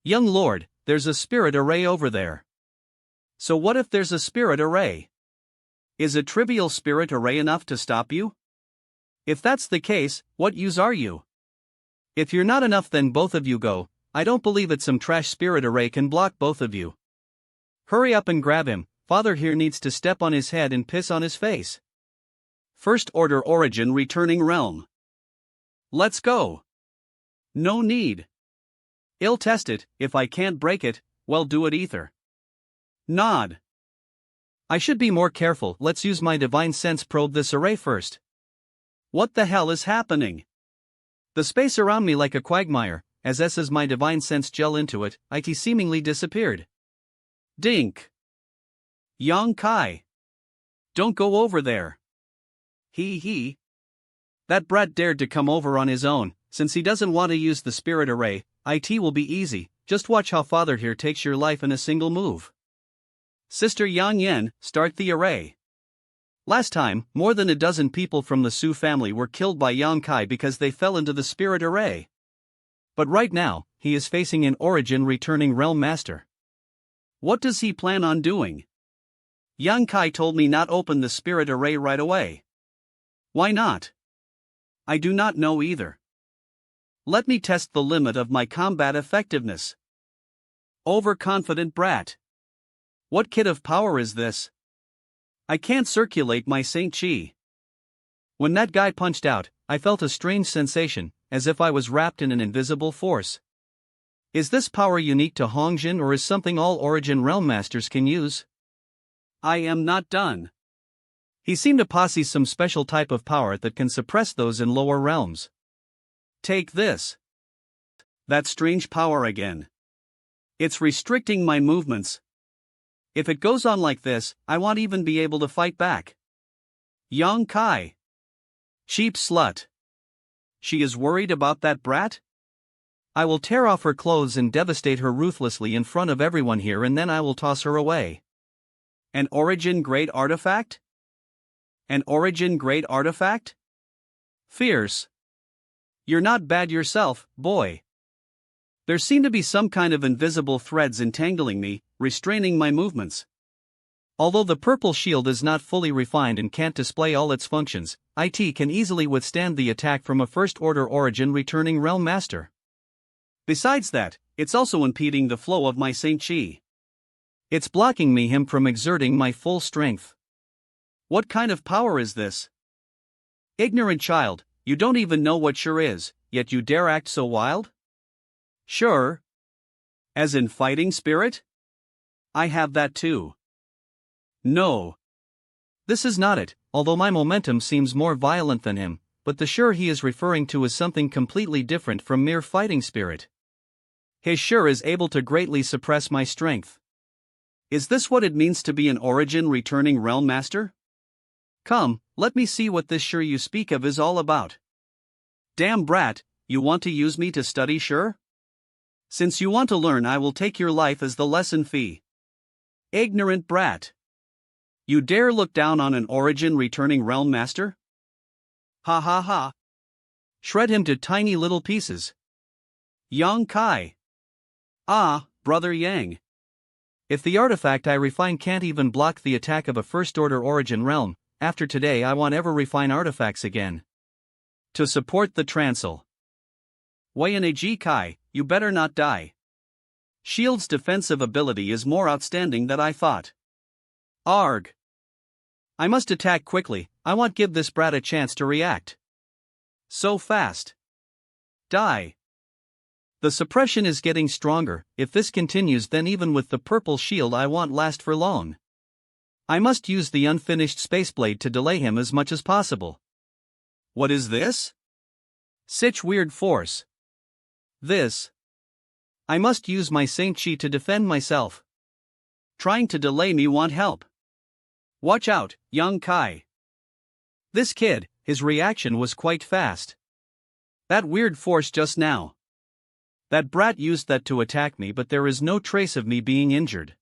Young lord, there's a spirit array over there. So what if there's a spirit array? Is a trivial spirit array enough to stop you? If that's the case, what use are you? If you're not enough then both of you go, I don't believe it some trash spirit array can block both of you. Hurry up and grab him, father here needs to step on his head and piss on his face. First Order Origin Returning Realm. Let's go. No need. I'll test it, if I can't break it, well do it ether. Nod. I should be more careful, let's use my divine sense probe this array first. What the hell is happening? The space around me like a quagmire, as my divine sense gel into it, it seemingly disappeared. Dink. Yang Kai. Don't go over there. He. That brat dared to come over on his own, since he doesn't want to use the spirit array, it will be easy, just watch how father here takes your life in a single move. Sister Yang Yen, start the array. Last time, more than a dozen people from the Su family were killed by Yang Kai because they fell into the spirit array. But right now, he is facing an Origin Returning Realm Master. What does he plan on doing? Yang Kai told me not open the spirit array right away. Why not? I do not know either. Let me test the limit of my combat effectiveness. Overconfident brat. What kid of power is this? I can't circulate my Saint Chi. When that guy punched out, I felt a strange sensation, as if I was wrapped in an invisible force. Is this power unique to Hongjin, or is something all Origin Realm Masters can use? I am not done. He seemed to possess some special type of power that can suppress those in lower realms. Take this. That strange power again. It's restricting my movements. If it goes on like this, I won't even be able to fight back. Yang Kai. Cheap slut. She is worried about that brat? I will tear off her clothes and devastate her ruthlessly in front of everyone here, and then I will toss her away. An Origin Grade Artifact? An Origin Grade Artifact? Fierce. You're not bad yourself, boy. There seem to be some kind of invisible threads entangling me, restraining my movements. Although the purple shield is not fully refined and can't display all its functions, it can easily withstand the attack from a first-order Origin returning Realm Master. Besides that, it's also impeding the flow of my Saint Chi. It's blocking him from exerting my full strength. What kind of power is this? Ignorant child, you don't even know what sure is, yet you dare act so wild? Sure. As in fighting spirit? I have that too. No. This is not it, although my momentum seems more violent than him, but the sure he is referring to is something completely different from mere fighting spirit. His sure is able to greatly suppress my strength. Is this what it means to be an Origin returning Realm Master? Come, let me see what this sure you speak of is all about. Damn brat, you want to use me to study sure? Since you want to learn, I will take your life as the lesson fee. Ignorant brat. You dare look down on an Origin returning Realm Master? Ha ha ha. Shred him to tiny little pieces. Yang Kai. Ah, Brother Yang. If the artifact I refine can't even block the attack of a first-order Origin realm, after today I won't ever refine artifacts again. To support the Transel. Wayane Kai, you better not die. Shield's defensive ability is more outstanding than I thought. Arg. I must attack quickly, I won't give this brat a chance to react. So fast. Die. The suppression is getting stronger. If this continues, then even with the purple shield I won't last for long. I must use the unfinished space blade to delay him as much as possible. What is this? Such weird force. This. I must use my Saint Chi to defend myself. Trying to delay me won't help. Watch out, Yang Kai. This kid, his reaction was quite fast. That weird force just now. That brat used that to attack me, but there is no trace of me being injured.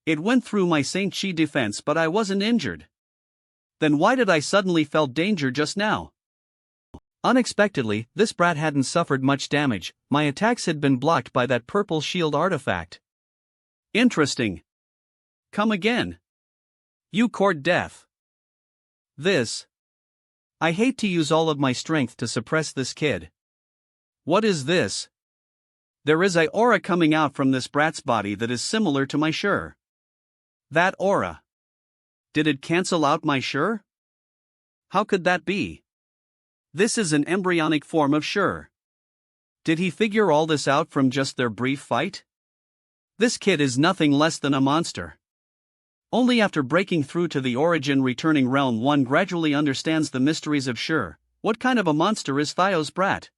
It went through my Saint Chi defense, but I wasn't injured. Then why did I suddenly felt danger just now? Unexpectedly, this brat hadn't suffered much damage. My attacks had been blocked by that purple shield artifact. Interesting. Come again. You court death. This. I hate to use all of my strength to suppress this kid. What is this? There is a aura coming out from this brat's body that is similar to my sure. That aura. Did it cancel out my sure? How could that be? This is an embryonic form of sure. Did he figure all this out from just their brief fight? This kid is nothing less than a monster. Only after breaking through to the Origin returning realm one gradually understands the mysteries of sure. What kind of a monster is Thio's brat?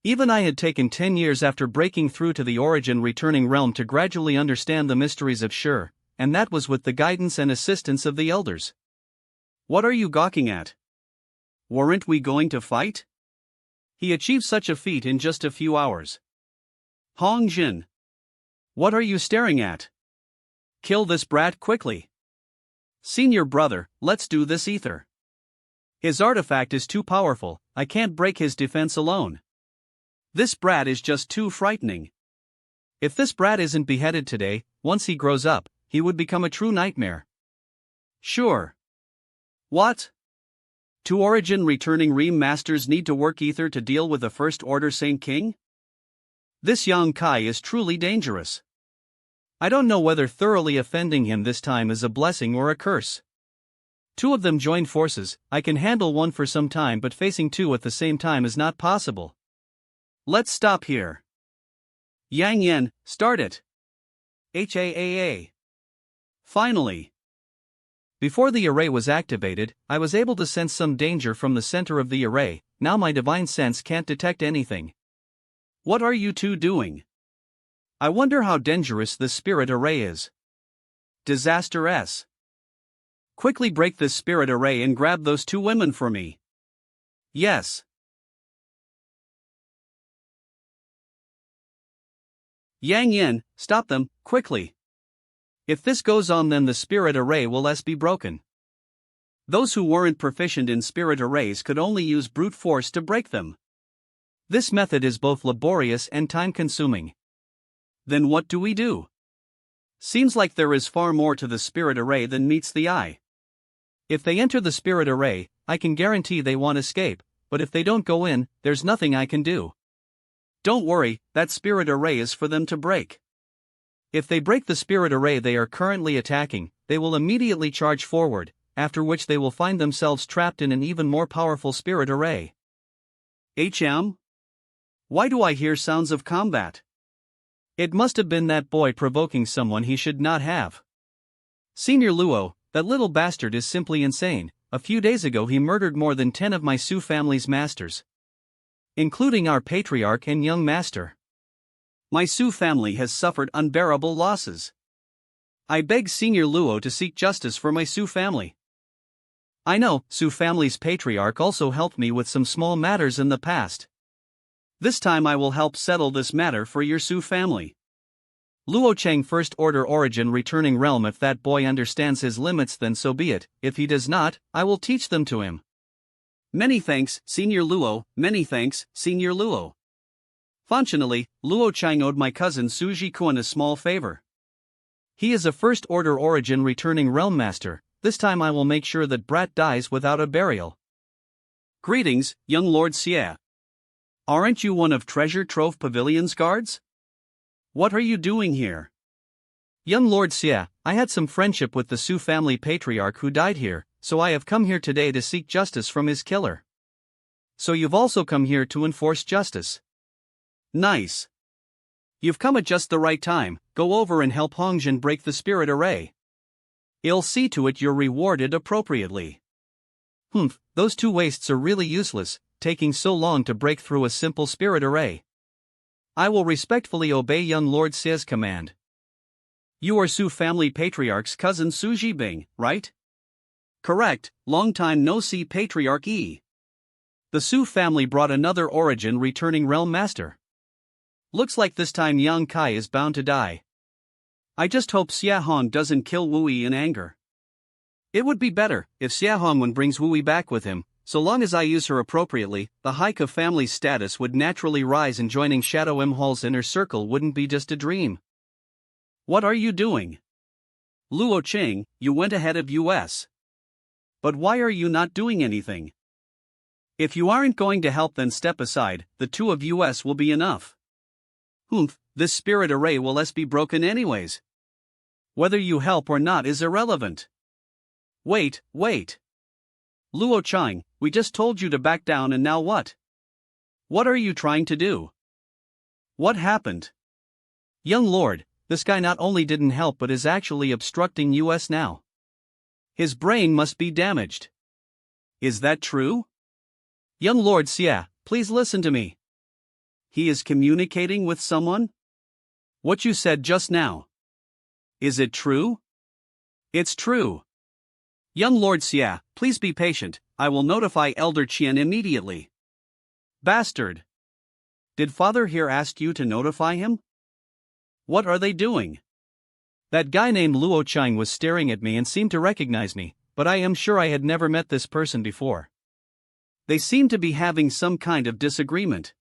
Even I had taken 10 years after breaking through to the Origin returning realm to gradually understand the mysteries of sure, and that was with the guidance and assistance of the elders. What are you gawking at? Weren't we going to fight? He achieved such a feat in just a few hours. Hongjin. What are you staring at? Kill this brat quickly. Senior brother, let's do this ether. His artifact is too powerful, I can't break his defense alone. This brat is just too frightening. If this brat isn't beheaded today, once he grows up, he would become a true nightmare. Sure. What? Two origin returning Ream Masters need to work ether to deal with the First Order Saint King? This Yang Kai is truly dangerous. I don't know whether thoroughly offending him this time is a blessing or a curse. Two of them join forces. I can handle one for some time, but facing two at the same time is not possible. Let's stop here. Yang Yen, start it. HAAA. Finally. Before the array was activated, I was able to sense some danger from the center of the array. Now my divine sense can't detect anything. What are you two doing? I wonder how dangerous this spirit array is. Disaster S. Quickly break this spirit array and grab those two women for me. Yes. Yang Yen, stop them, quickly. If this goes on, then the spirit array will be broken. Those who weren't proficient in spirit arrays could only use brute force to break them. This method is both laborious and time-consuming. Then what do we do? Seems like there is far more to the spirit array than meets the eye. If they enter the spirit array, I can guarantee they won't escape, but if they don't go in, there's nothing I can do. Don't worry, that spirit array is for them to break. If they break the spirit array they are currently attacking, they will immediately charge forward, after which they will find themselves trapped in an even more powerful spirit array. HM? Why do I hear sounds of combat? It must have been that boy provoking someone he should not have. Senior Luo, that little bastard is simply insane. A few days ago he murdered more than 10 of my Su family's masters, including our patriarch and young master. My Su family has suffered unbearable losses. I beg Senior Luo to seek justice for my Su family. I know, Su family's patriarch also helped me with some small matters in the past. This time I will help settle this matter for your Su family. Luo Cheng, First Order Origin Returning Realm. If that boy understands his limits, then so be it. If he does not, I will teach them to him. Many thanks, Senior Luo. Many thanks, Senior Luo. Functionally, Luo Cheng owed my cousin Su Jikuan a small favor. He is a First Order Origin Returning Realm Master. This time I will make sure that brat dies without a burial. Greetings, young Lord Xie. Aren't you one of Treasure Trove Pavilion's guards? What are you doing here? Young Lord Xie, I had some friendship with the Su family patriarch who died here, so I have come here today to seek justice from his killer. So you've also come here to enforce justice. Nice. You've come at just the right time. Go over and help Hongjin break the spirit array. I'll see to it you're rewarded appropriately. Those two wastes are really useless, taking so long to break through a simple spirit array. I will respectfully obey young Lord Xie's command. You are Su family patriarch's cousin Su Jibing, right? Correct, long time no see patriarch E. The Su family brought another origin returning realm master. Looks like this time Yang Kai is bound to die. I just hope Xia Hong doesn't kill Wu Yi in anger. It would be better if Xia Hongwen brings Wu Yi back with him. So long as I use her appropriately, the hike of family's status would naturally rise, and joining Shadow M Hall's inner circle wouldn't be just a dream. What are you doing? Luo Cheng, you went ahead of us. But why are you not doing anything? If you aren't going to help, then step aside. The two of us will be enough. This spirit array will be broken anyways. Whether you help or not is irrelevant. Wait. Luo Cheng, we just told you to back down, and now what? What are you trying to do? What happened? Young Lord, this guy not only didn't help but is actually obstructing us now. His brain must be damaged. Is that true? Young Lord Xie, please listen to me. He is communicating with someone? What you said just now. Is it true? It's true. Young Lord Xie, please be patient. I will notify Elder Qian immediately. Bastard. Did Father here ask you to notify him? What are they doing? That guy named Luo Cheng was staring at me and seemed to recognize me, but I am sure I had never met this person before. They seem to be having some kind of disagreement.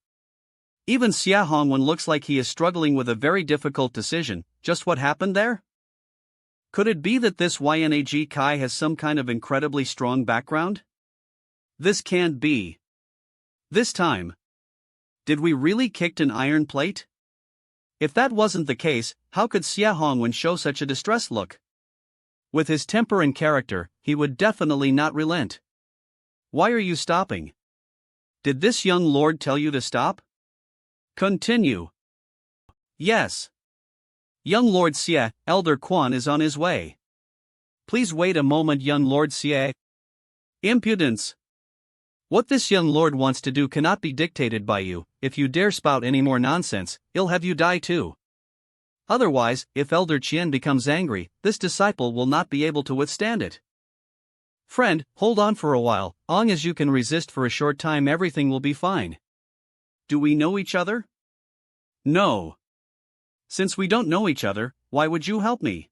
Even Xia Hongwen looks like he is struggling with a very difficult decision. Just what happened there? Could it be that this YNAG Kai has some kind of incredibly strong background? This can't be. This time. Did we really kicked an iron plate? If that wasn't the case, how could Xia Hongwen show such a distressed look? With his temper and character, he would definitely not relent. Why are you stopping? Did this young lord tell you to stop? Continue. Yes. Young Lord Xie, Elder Quan is on his way. Please wait a moment, young Lord Xie. Impudence. What this young lord wants to do cannot be dictated by you. If you dare spout any more nonsense, he'll have you die too. Otherwise, if Elder Qian becomes angry, this disciple will not be able to withstand it. Friend, hold on for a while. Long as you can resist for a short time, everything will be fine. Do we know each other? No. Since we don't know each other, why would you help me?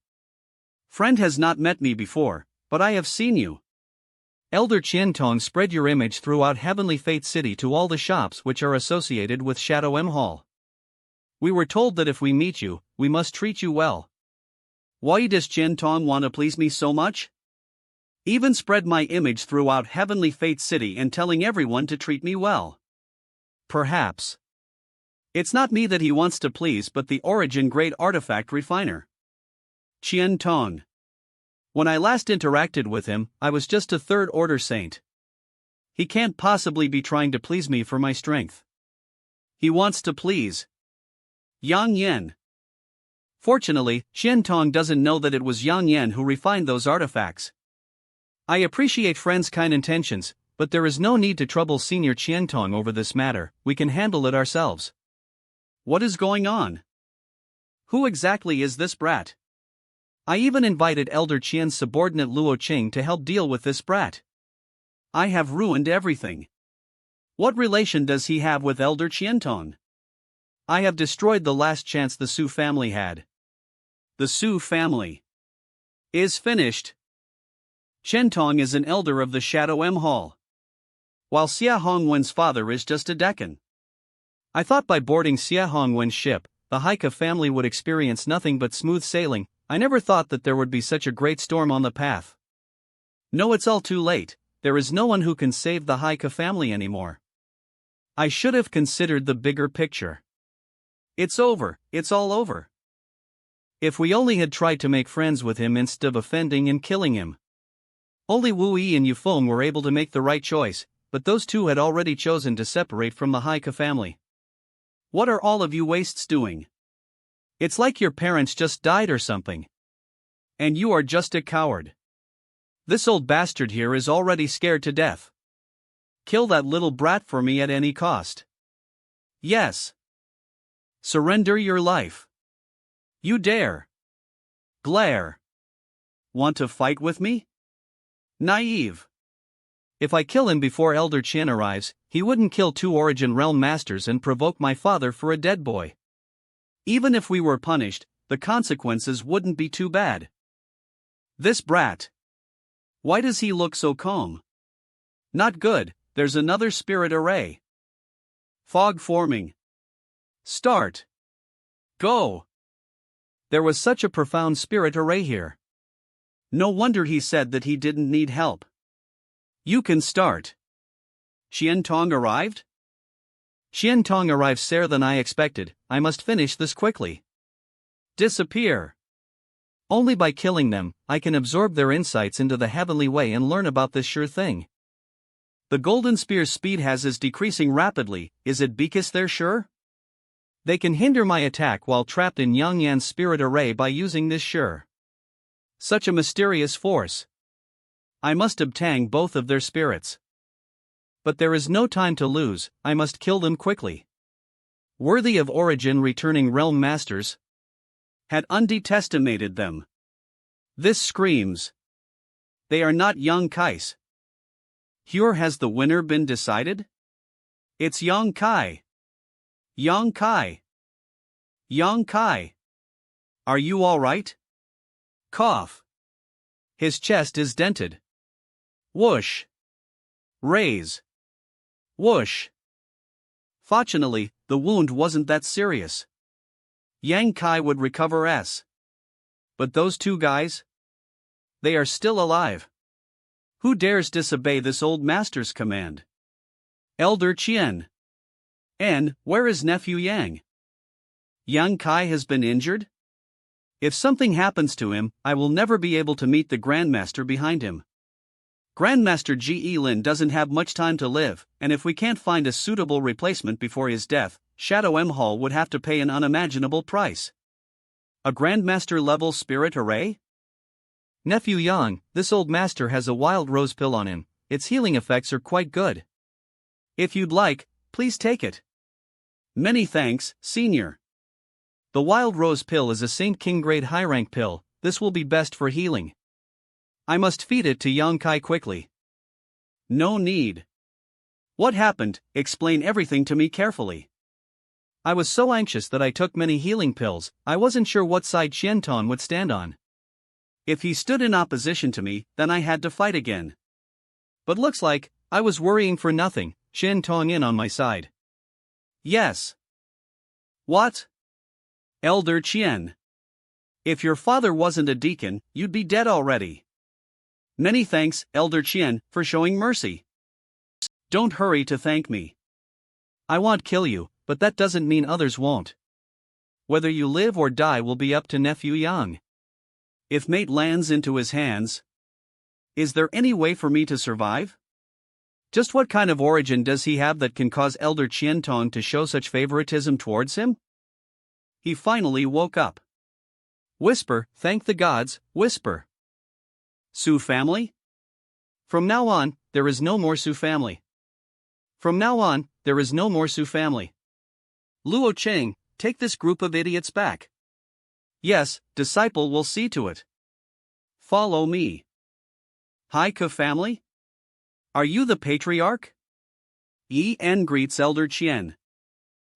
Friend has not met me before, but I have seen you. Elder Qiantong, spread your image throughout Heavenly Fate City to all the shops which are associated with Shadow M Hall. We were told that if we meet you, we must treat you well. Why does Qiantong want to please me so much? Even spread my image throughout Heavenly Fate City and telling everyone to treat me well. Perhaps. It's not me that he wants to please but the Origin Great Artifact Refiner. Qiantong. When I last interacted with him, I was just a third-order saint. He can't possibly be trying to please me for my strength. He wants to please Yang Yan. Fortunately, Qiantong doesn't know that it was Yang Yan who refined those artifacts. I appreciate friends' kind intentions, but there is no need to trouble Senior Qiantong over this matter. We can handle it ourselves. What is going on? Who exactly is this brat? I even invited Elder Qian's subordinate Luo Qing to help deal with this brat. I have ruined everything. What relation does he have with Elder Qiantong? I have destroyed the last chance the Su family had. The Su family is finished. Qiantong is an elder of the Shadow M Hall, while Xia Hongwen's father is just a decan. I thought by boarding Xia Hongwen's ship, the Haika family would experience nothing but smooth sailing. I never thought that there would be such a great storm on the path. No, it's all too late. There is no one who can save the Haika family anymore. I should have considered the bigger picture. It's over, it's all over. If we only had tried to make friends with him instead of offending and killing him. Only Wu Yi and Yufeng were able to make the right choice, but those two had already chosen to separate from the Haika family. What are all of you wastes doing? It's like your parents just died or something. And you are just a coward. This old bastard here is already scared to death. Kill that little brat for me at any cost. Yes. Surrender your life. You dare. Glare. Want to fight with me? Naive. If I kill him before Elder Qian arrives, he wouldn't kill 2 Origin Realm Masters and provoke my father for a dead boy. Even if we were punished, the consequences wouldn't be too bad. This brat. Why does he look so calm? Not good, there's another spirit array. Fog forming. Start. Go. There was such a profound spirit array here. No wonder he said that he didn't need help. You can start. Qiantong arrived? Qiantong arrived sooner than I expected. I must finish this quickly. Disappear. Only by killing them, I can absorb their insights into the heavenly way and learn about this sure thing. The Golden Spear's speed is decreasing rapidly. Is it because they're sure? They can hinder my attack while trapped in Yang Yan's spirit array by using this sure. Such a mysterious force. I must obtain both of their spirits. But there is no time to lose, I must kill them quickly. Worthy of Origin returning Realm Masters. Had underestimated them. This screams. They are not Yang Kai's. Here, has the winner been decided? It's Yang Kai. Yang Kai. Yang Kai. Are you alright? Cough. His chest is dented. Whoosh. Raise. Whoosh. Fortunately, the wound wasn't that serious. Yang Kai would recover. But those 2 guys? they are still alive. Who dares disobey this old master's command? Elder Qian. And where is nephew Yang? Yang Kai has been injured? If something happens to him, I will never be able to meet the Grandmaster behind him. Grandmaster Ge Lin doesn't have much time to live, and if we can't find a suitable replacement before his death, Shadow M Hall would have to pay an unimaginable price. A Grandmaster level spirit array? Nephew Yang, this old master has a wild rose pill on him. Its healing effects are quite good. If you'd like, please take it. Many thanks, Senior. The wild rose pill is a Saint King grade high rank pill. This will be best for healing. I must feed it to Yang Kai quickly. No need. What happened? Explain everything to me carefully. I was so anxious that I took many healing pills, I wasn't sure what side Qianton would stand on. If he stood in opposition to me, then I had to fight again. But looks like I was worrying for nothing, Qianton in on my side. Yes. What? Elder Qian. If your father wasn't a deacon, you'd be dead already. Many thanks, Elder Qian, for showing mercy. Don't hurry to thank me. I won't kill you, but that doesn't mean others won't. Whether you live or die will be up to nephew Yang. If mate lands into his hands, is there any way for me to survive? Just what kind of origin does he have that can cause Elder Qianton to show such favoritism towards him? He finally woke up. Whisper, thank the gods, whisper. Su family? From now on, there is no more Su family. From now on, there is no more Su family. Luo Cheng, take this group of idiots back. Yes, disciple will see to it. Follow me. Haika family? Are you the patriarch? En greets Elder Qian.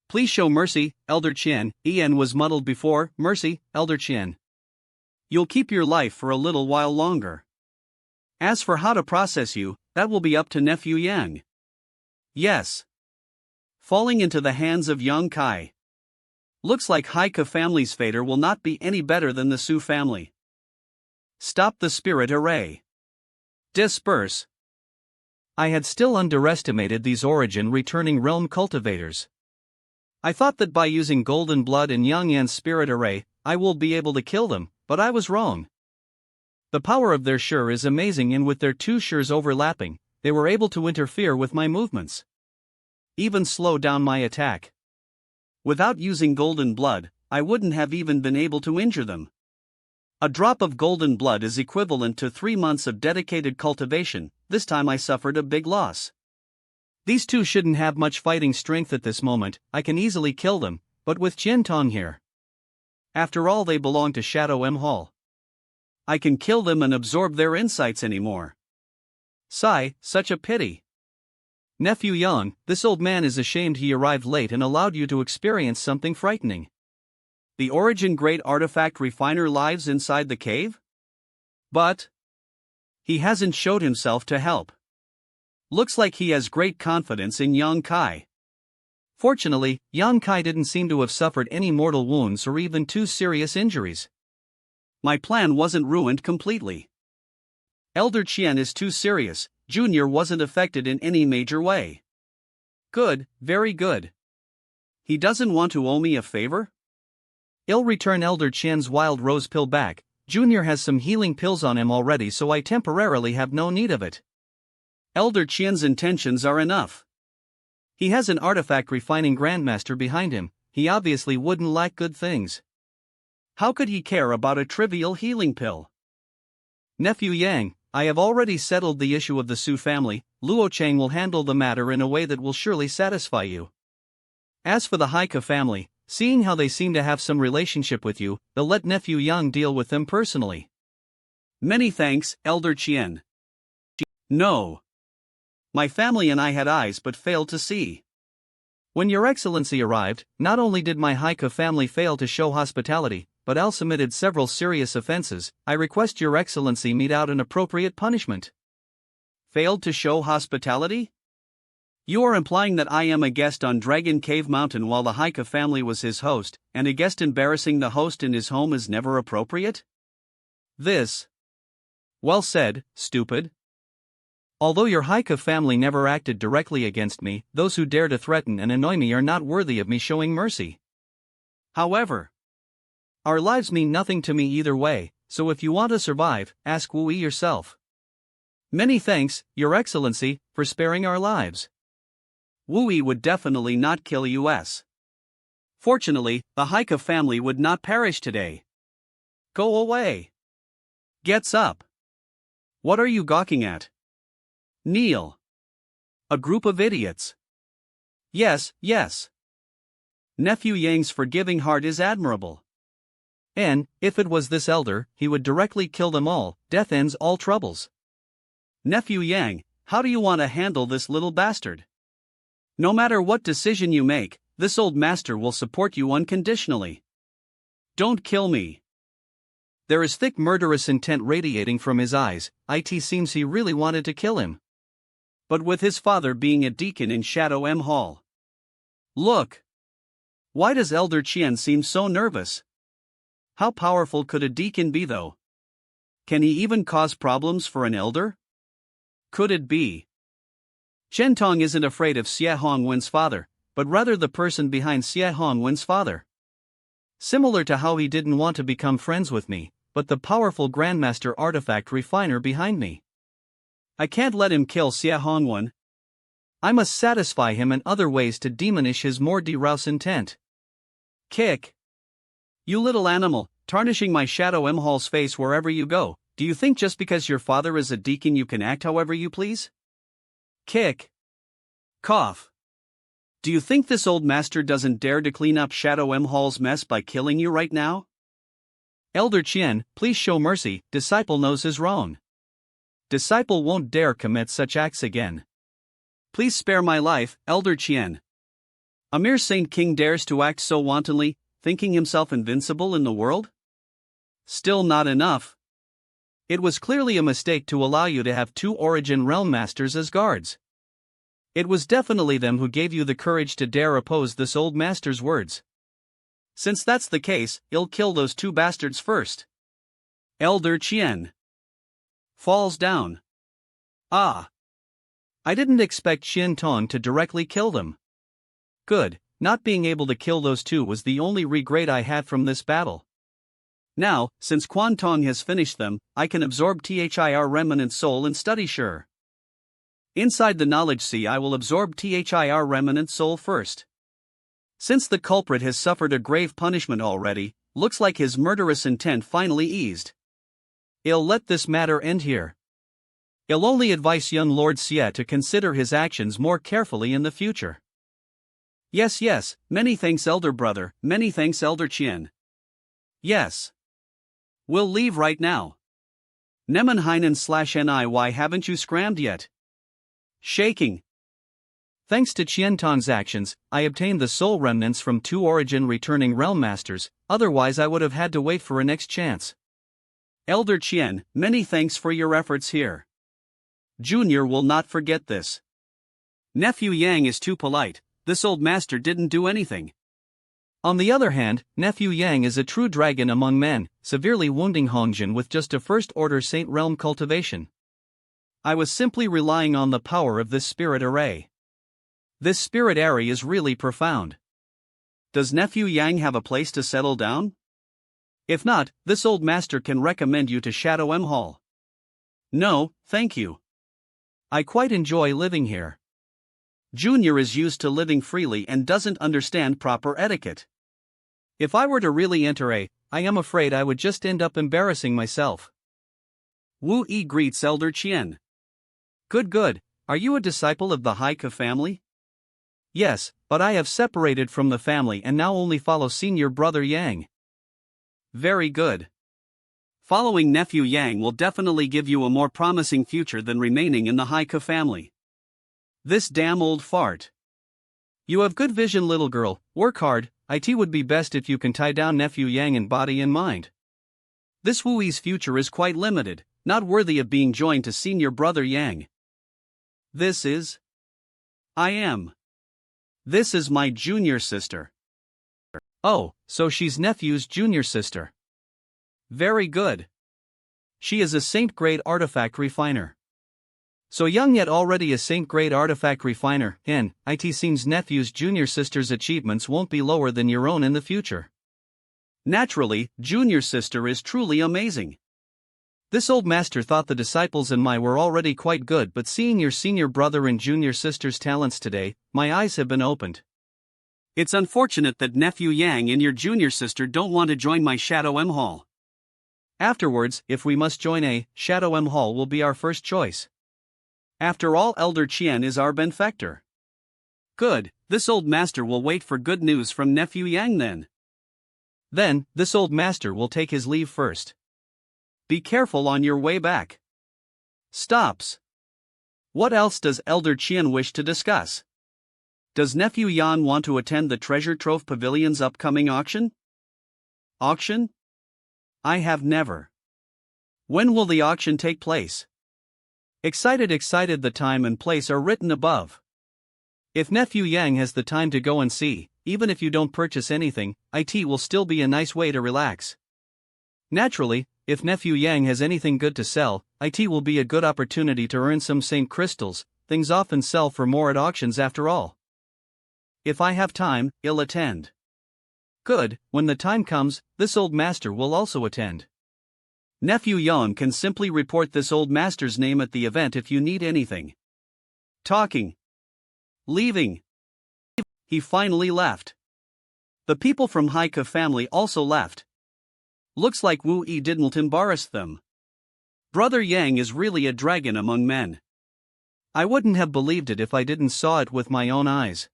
Please show mercy, Elder Qian. En was muddled before, mercy, Elder Qian. You'll keep your life for a little while longer. As for how to process you, that will be up to nephew Yang. Yes. Falling into the hands of Yang Kai. Looks like Haika family's fater will not be any better than the Su family. Stop the spirit array. Disperse. I had still underestimated these origin returning realm cultivators. I thought that by using golden blood and Yang Yan's spirit array, I will be able to kill them, but I was wrong. The power of their Shur is amazing, and with their two Shurs overlapping, they were able to interfere with my movements. Even slow down my attack. Without using golden blood, I wouldn't have even been able to injure them. A drop of golden blood is equivalent to 3 months of dedicated cultivation. This time I suffered a big loss. These two shouldn't have much fighting strength at this moment. I can easily kill them, but with Qianton here. After all, they belong to Shadow M Hall. I can kill them and absorb their insights anymore. Sigh, such a pity. Nephew Yang, this old man is ashamed he arrived late and allowed you to experience something frightening. The origin grade artifact refiner lives inside the cave? But he hasn't showed himself to help. Looks like he has great confidence in Yang Kai. Fortunately, Yang Kai didn't seem to have suffered any mortal wounds or even too serious injuries. My plan wasn't ruined completely. Elder Qian is too serious. Junior wasn't affected in any major way. Good, very good. He doesn't want to owe me a favor? I'll return Elder Qian's wild rose pill back. Junior has some healing pills on him already, so I temporarily have no need of it. Elder Qian's intentions are enough. He has an artifact refining grandmaster behind him. He obviously wouldn't lack good things. How could he care about a trivial healing pill? Nephew Yang, I have already settled the issue of the Su family. Luo Cheng will handle the matter in a way that will surely satisfy you. As for the Haika family, seeing how they seem to have some relationship with you, they'll let nephew Yang deal with them personally. Many thanks, Elder Qian. No. My family and I had eyes but failed to see. When Your Excellency arrived, not only did my Haika family fail to show hospitality, but also committed several serious offenses. I request Your Excellency mete out an appropriate punishment. Failed to show hospitality? You are implying that I am a guest on Dragon Cave Mountain while the Haika family was his host, and a guest embarrassing the host in his home is never appropriate? This Well said, stupid. Although your Haika family never acted directly against me, those who dare to threaten and annoy me are not worthy of me showing mercy. However, our lives mean nothing to me either way, so if you want to survive, ask Wu Yi yourself. Many thanks, Your Excellency, for sparing our lives. Wu Yi would definitely not kill us. Fortunately, the Haika family would not perish today. Go away. Gets up. What are you gawking at? Kneel. A group of idiots. Yes, yes. Nephew Yang's forgiving heart is admirable. And, if it was this elder, he would directly kill them all. Death ends all troubles. Nephew Yang, how do you want to handle this little bastard? No matter what decision you make, this old master will support you unconditionally. Don't kill me. There is thick murderous intent radiating from his eyes. It seems he really wanted to kill him. But with his father being a deacon in Shadow M Hall. Look. Why does Elder Qian seem so nervous? How powerful could a deacon be though? Can he even cause problems for an elder? Could it be? Chen Tong isn't afraid of Xie Hongwen's father, but rather the person behind Xie Hongwen's father. Similar to how he didn't want to become friends with me, but the powerful Grandmaster artifact refiner behind me. I can't let him kill Xie Hongwen. I must satisfy him in other ways to diminish his more derous intent. Kick. You little animal, tarnishing my Shadow M Hall's face wherever you go. Do you think just because your father is a deacon you can act however you please? Kick. Cough. Do you think this old master doesn't dare to clean up Shadow M Hall's mess by killing you right now? Elder Qian, please show mercy, disciple knows his wrong. Disciple won't dare commit such acts again. Please spare my life, Elder Qian. A mere Saint King dares to act so wantonly, thinking himself invincible in the world? Still not enough. It was clearly a mistake to allow you to have 2 Origin Realm Masters as guards. It was definitely them who gave you the courage to dare oppose this old master's words. Since that's the case, you'll kill those 2 bastards first. Elder Qian falls down. Ah. I didn't expect Qian Tong to directly kill them. Good. Not being able to kill those 2 was the only regret I had from this battle. Now, since Quan Tong has finished them, I can absorb Thir remnant soul and study sure. Inside the knowledge sea I will absorb Thir remnant soul first. Since the culprit has suffered a grave punishment already, looks like his murderous intent finally eased. I'll let this matter end here. I'll only advise young Lord Xie to consider his actions more carefully in the future. Yes, yes, many thanks elder brother, many thanks Elder Qian. Yes. We'll leave right now. Nemenheinen/Ni, why haven't you scrammed yet? Shaking. Thanks to Qian Tong's actions, I obtained the soul remnants from 2 Origin returning Realm Masters, otherwise I would have had to wait for a next chance. Elder Qian, many thanks for your efforts here. Junior will not forget this. Nephew Yang is too polite. This old master didn't do anything. On the other hand, Nephew Yang is a true dragon among men, severely wounding Hongjin with just a first-order Saint Realm cultivation. I was simply relying on the power of this spirit array. This spirit array is really profound. Does Nephew Yang have a place to settle down? If not, this old master can recommend you to Shadow M Hall. No, thank you. I quite enjoy living here. Junior is used to living freely and doesn't understand proper etiquette. If I were to really enter I am afraid I would just end up embarrassing myself. Wu Yi greets Elder Qian. Good, good. Are you a disciple of the Haika family? Yes, but I have separated from the family and now only follow senior brother Yang. Very good. Following nephew Yang will definitely give you a more promising future than remaining in the Haika family. This damn old fart. You have good vision, little girl, work hard. It would be best if you can tie down nephew Yang in body and mind. This Wu Yi's future is quite limited, not worthy of being joined to senior brother Yang. This is... This is my junior sister. Oh, so she's nephew's junior sister. Very good. She is a saint-grade artifact refiner. So young yet already a saint-grade artifact refiner, it seems nephew's junior sister's achievements won't be lower than your own in the future. Naturally, junior sister is truly amazing. This old master thought the disciples and my were already quite good, but seeing your senior brother and junior sister's talents today, my eyes have been opened. It's unfortunate that nephew Yang and your junior sister don't want to join my Shadow M Hall. Afterwards, if we must join Shadow M Hall will be our first choice. After all, Elder Qian is our benefactor. Good, this old master will wait for good news from nephew Yang then. Then, this old master will take his leave first. Be careful on your way back. Stops. What else does Elder Qian wish to discuss? Does nephew Yan want to attend the Treasure Trove Pavilion's upcoming auction? Auction? I have never. When will the auction take place? Excited, the time and place are written above. If nephew Yang has the time to go and see, even if you don't purchase anything, it will still be a nice way to relax. Naturally, if nephew Yang has anything good to sell, it will be a good opportunity to earn some saint crystals. Things often sell for more at auctions after all. If I have time, I'll attend. Good, when the time comes, this old master will also attend. Nephew Yan can simply report this old master's name at the event if you need anything. Talking. Leaving. He finally left. The people from Haika family also left. Looks like Wu Yi didn't embarrass them. Brother Yang is really a dragon among men. I wouldn't have believed it if I didn't saw it with my own eyes.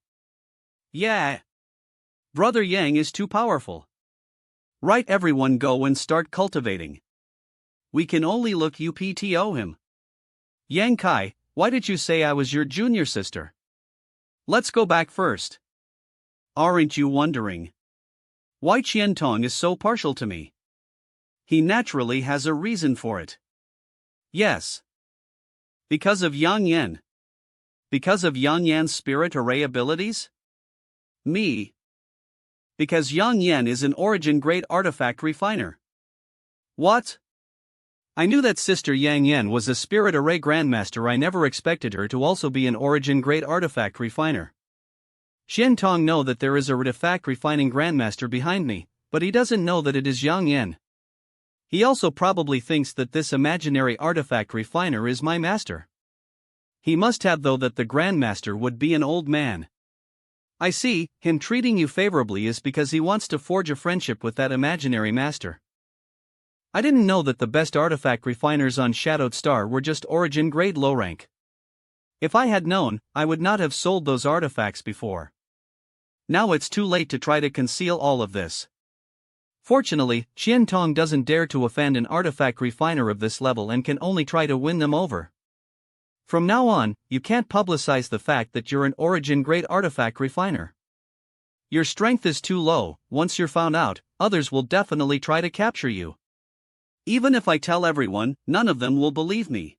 Yeah. Brother Yang is too powerful. Right, everyone go and start cultivating. We can only look upto him. Yang Kai, why did you say I was your junior sister? Let's go back first. Aren't you wondering why Qian Tong is so partial to me? He naturally has a reason for it. Yes. Because of Yang Yan. Because of Yang Yan's spirit array abilities? Me. Because Yang Yan is an origin grade artifact refiner. What? I knew that sister Yang Yan was a spirit array grandmaster. I never expected her to also be an origin grade artifact refiner. Qian Tong know that there is a artifact refining grandmaster behind me, but he doesn't know that it is Yang Yan. He also probably thinks that this imaginary artifact refiner is my master. He must have though that the grandmaster would be an old man. I see, him treating you favorably is because he wants to forge a friendship with that imaginary master. I didn't know that the best artifact refiners on Shadowed Star were just origin grade low rank. If I had known, I would not have sold those artifacts before. Now it's too late to try to conceal all of this. Fortunately, Qian Tong doesn't dare to offend an artifact refiner of this level and can only try to win them over. From now on, you can't publicize the fact that you're an origin grade artifact refiner. Your strength is too low. Once you're found out, others will definitely try to capture you. Even if I tell everyone, none of them will believe me.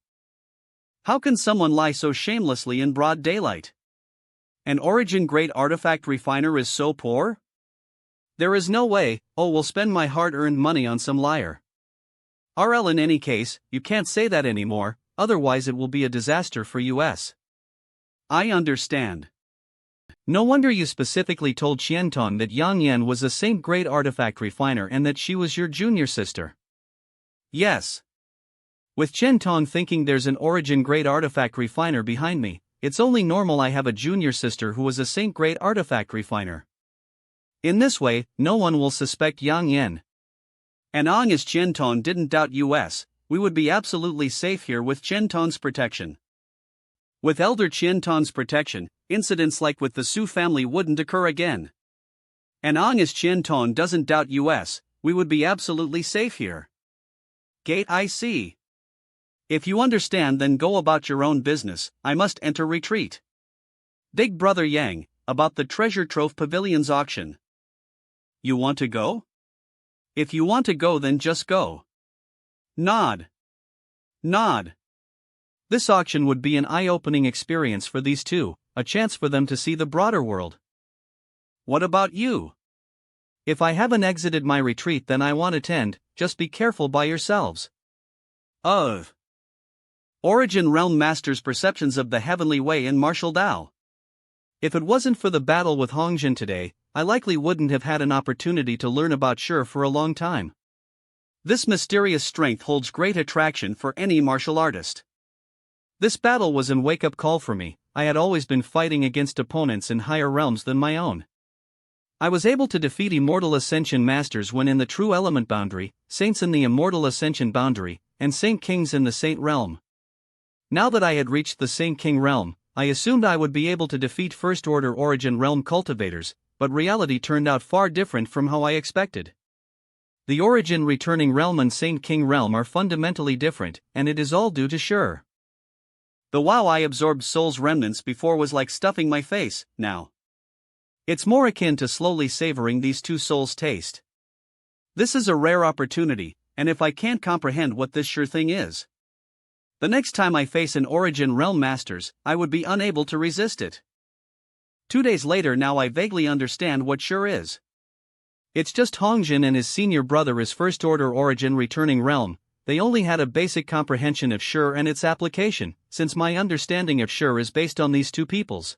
How can someone lie so shamelessly in broad daylight? An origin grade artifact refiner is so poor? There is no way. We'll spend my hard-earned money on some liar. RL, in any case, you can't say that anymore, otherwise it will be a disaster for US. I understand. No wonder you specifically told Qian Tong that Yang Yan was a saint-grade artifact refiner and that she was your junior sister. Yes. With Qian Tong thinking there's an origin grade artifact refiner behind me, it's only normal I have a junior sister who was a saint-grade artifact refiner. In this way, no one will suspect Yang Yan. And long as Qian Tong didn't doubt US, we would be absolutely safe here with Qian Tong's protection. With Elder Qian Tong's protection, incidents like with the Su family wouldn't occur again. And long as Qian Tong doesn't doubt US, we would be absolutely safe here. Gate, I see. If you understand, then go about your own business. I must enter retreat. Big Brother Yang, about the Treasure Trove Pavilion's auction. You want to go? If you want to go, then just go. Nod. Nod. This auction would be an eye-opening experience for these two, a chance for them to see the broader world. What about you? If I haven't exited my retreat, then I want to attend. Just be careful by yourselves. Of Origin Realm Master's perceptions of the heavenly way in martial Tao. If it wasn't for the battle with Hongjin today, I likely wouldn't have had an opportunity to learn about Shi for a long time. This mysterious strength holds great attraction for any martial artist. This battle was a wake-up call for me. I had always been fighting against opponents in higher realms than my own. I was able to defeat Immortal Ascension Masters when in the True Element Boundary, Saints in the Immortal Ascension Boundary, and Saint Kings in the Saint Realm. Now that I had reached the Saint King Realm, I assumed I would be able to defeat First Order Origin Realm cultivators, but reality turned out far different from how I expected. The Origin Returning Realm and Saint King Realm are fundamentally different, and it is all due to Shi. The wow I absorbed Soul's remnants before was like stuffing my face, now. It's more akin to slowly savoring these two souls' taste. This is a rare opportunity, and if I can't comprehend what this Shi thing is, the next time I face an Origin Realm Masters, I would be unable to resist it. 2 days later now I vaguely understand what Shi is. It's just Hongjin and his senior brother is First Order Origin Returning Realm. They only had a basic comprehension of Shi and its application, since my understanding of Shi is based on these two peoples.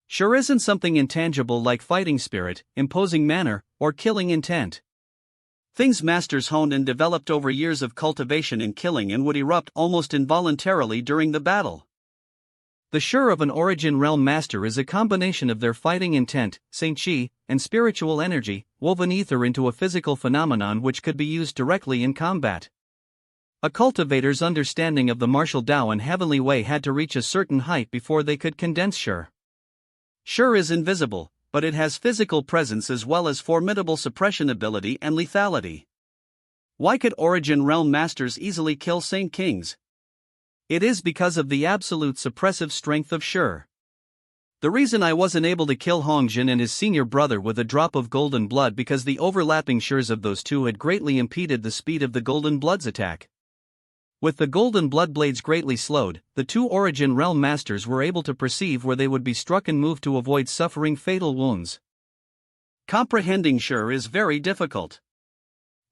Shi isn't something intangible like fighting spirit, imposing manner, or killing intent. Things masters honed and developed over years of cultivation and killing and would erupt almost involuntarily during the battle. The Shi of an Origin Realm Master is a combination of their fighting intent, Saint Chi, and spiritual energy, woven ether into a physical phenomenon which could be used directly in combat. A cultivator's understanding of the martial Tao and heavenly way had to reach a certain height before they could condense Shi. Shi is invisible, but it has physical presence as well as formidable suppression ability and lethality. Why could Origin Realm Masters easily kill Saint Kings? It is because of the absolute suppressive strength of Shi. The reason I wasn't able to kill Hongjin and his senior brother with a drop of golden blood because the overlapping Shis of those two had greatly impeded the speed of the golden blood's attack. With the golden blood blades greatly slowed, the two Origin Realm Masters were able to perceive where they would be struck and move to avoid suffering fatal wounds. Comprehending Shi is very difficult.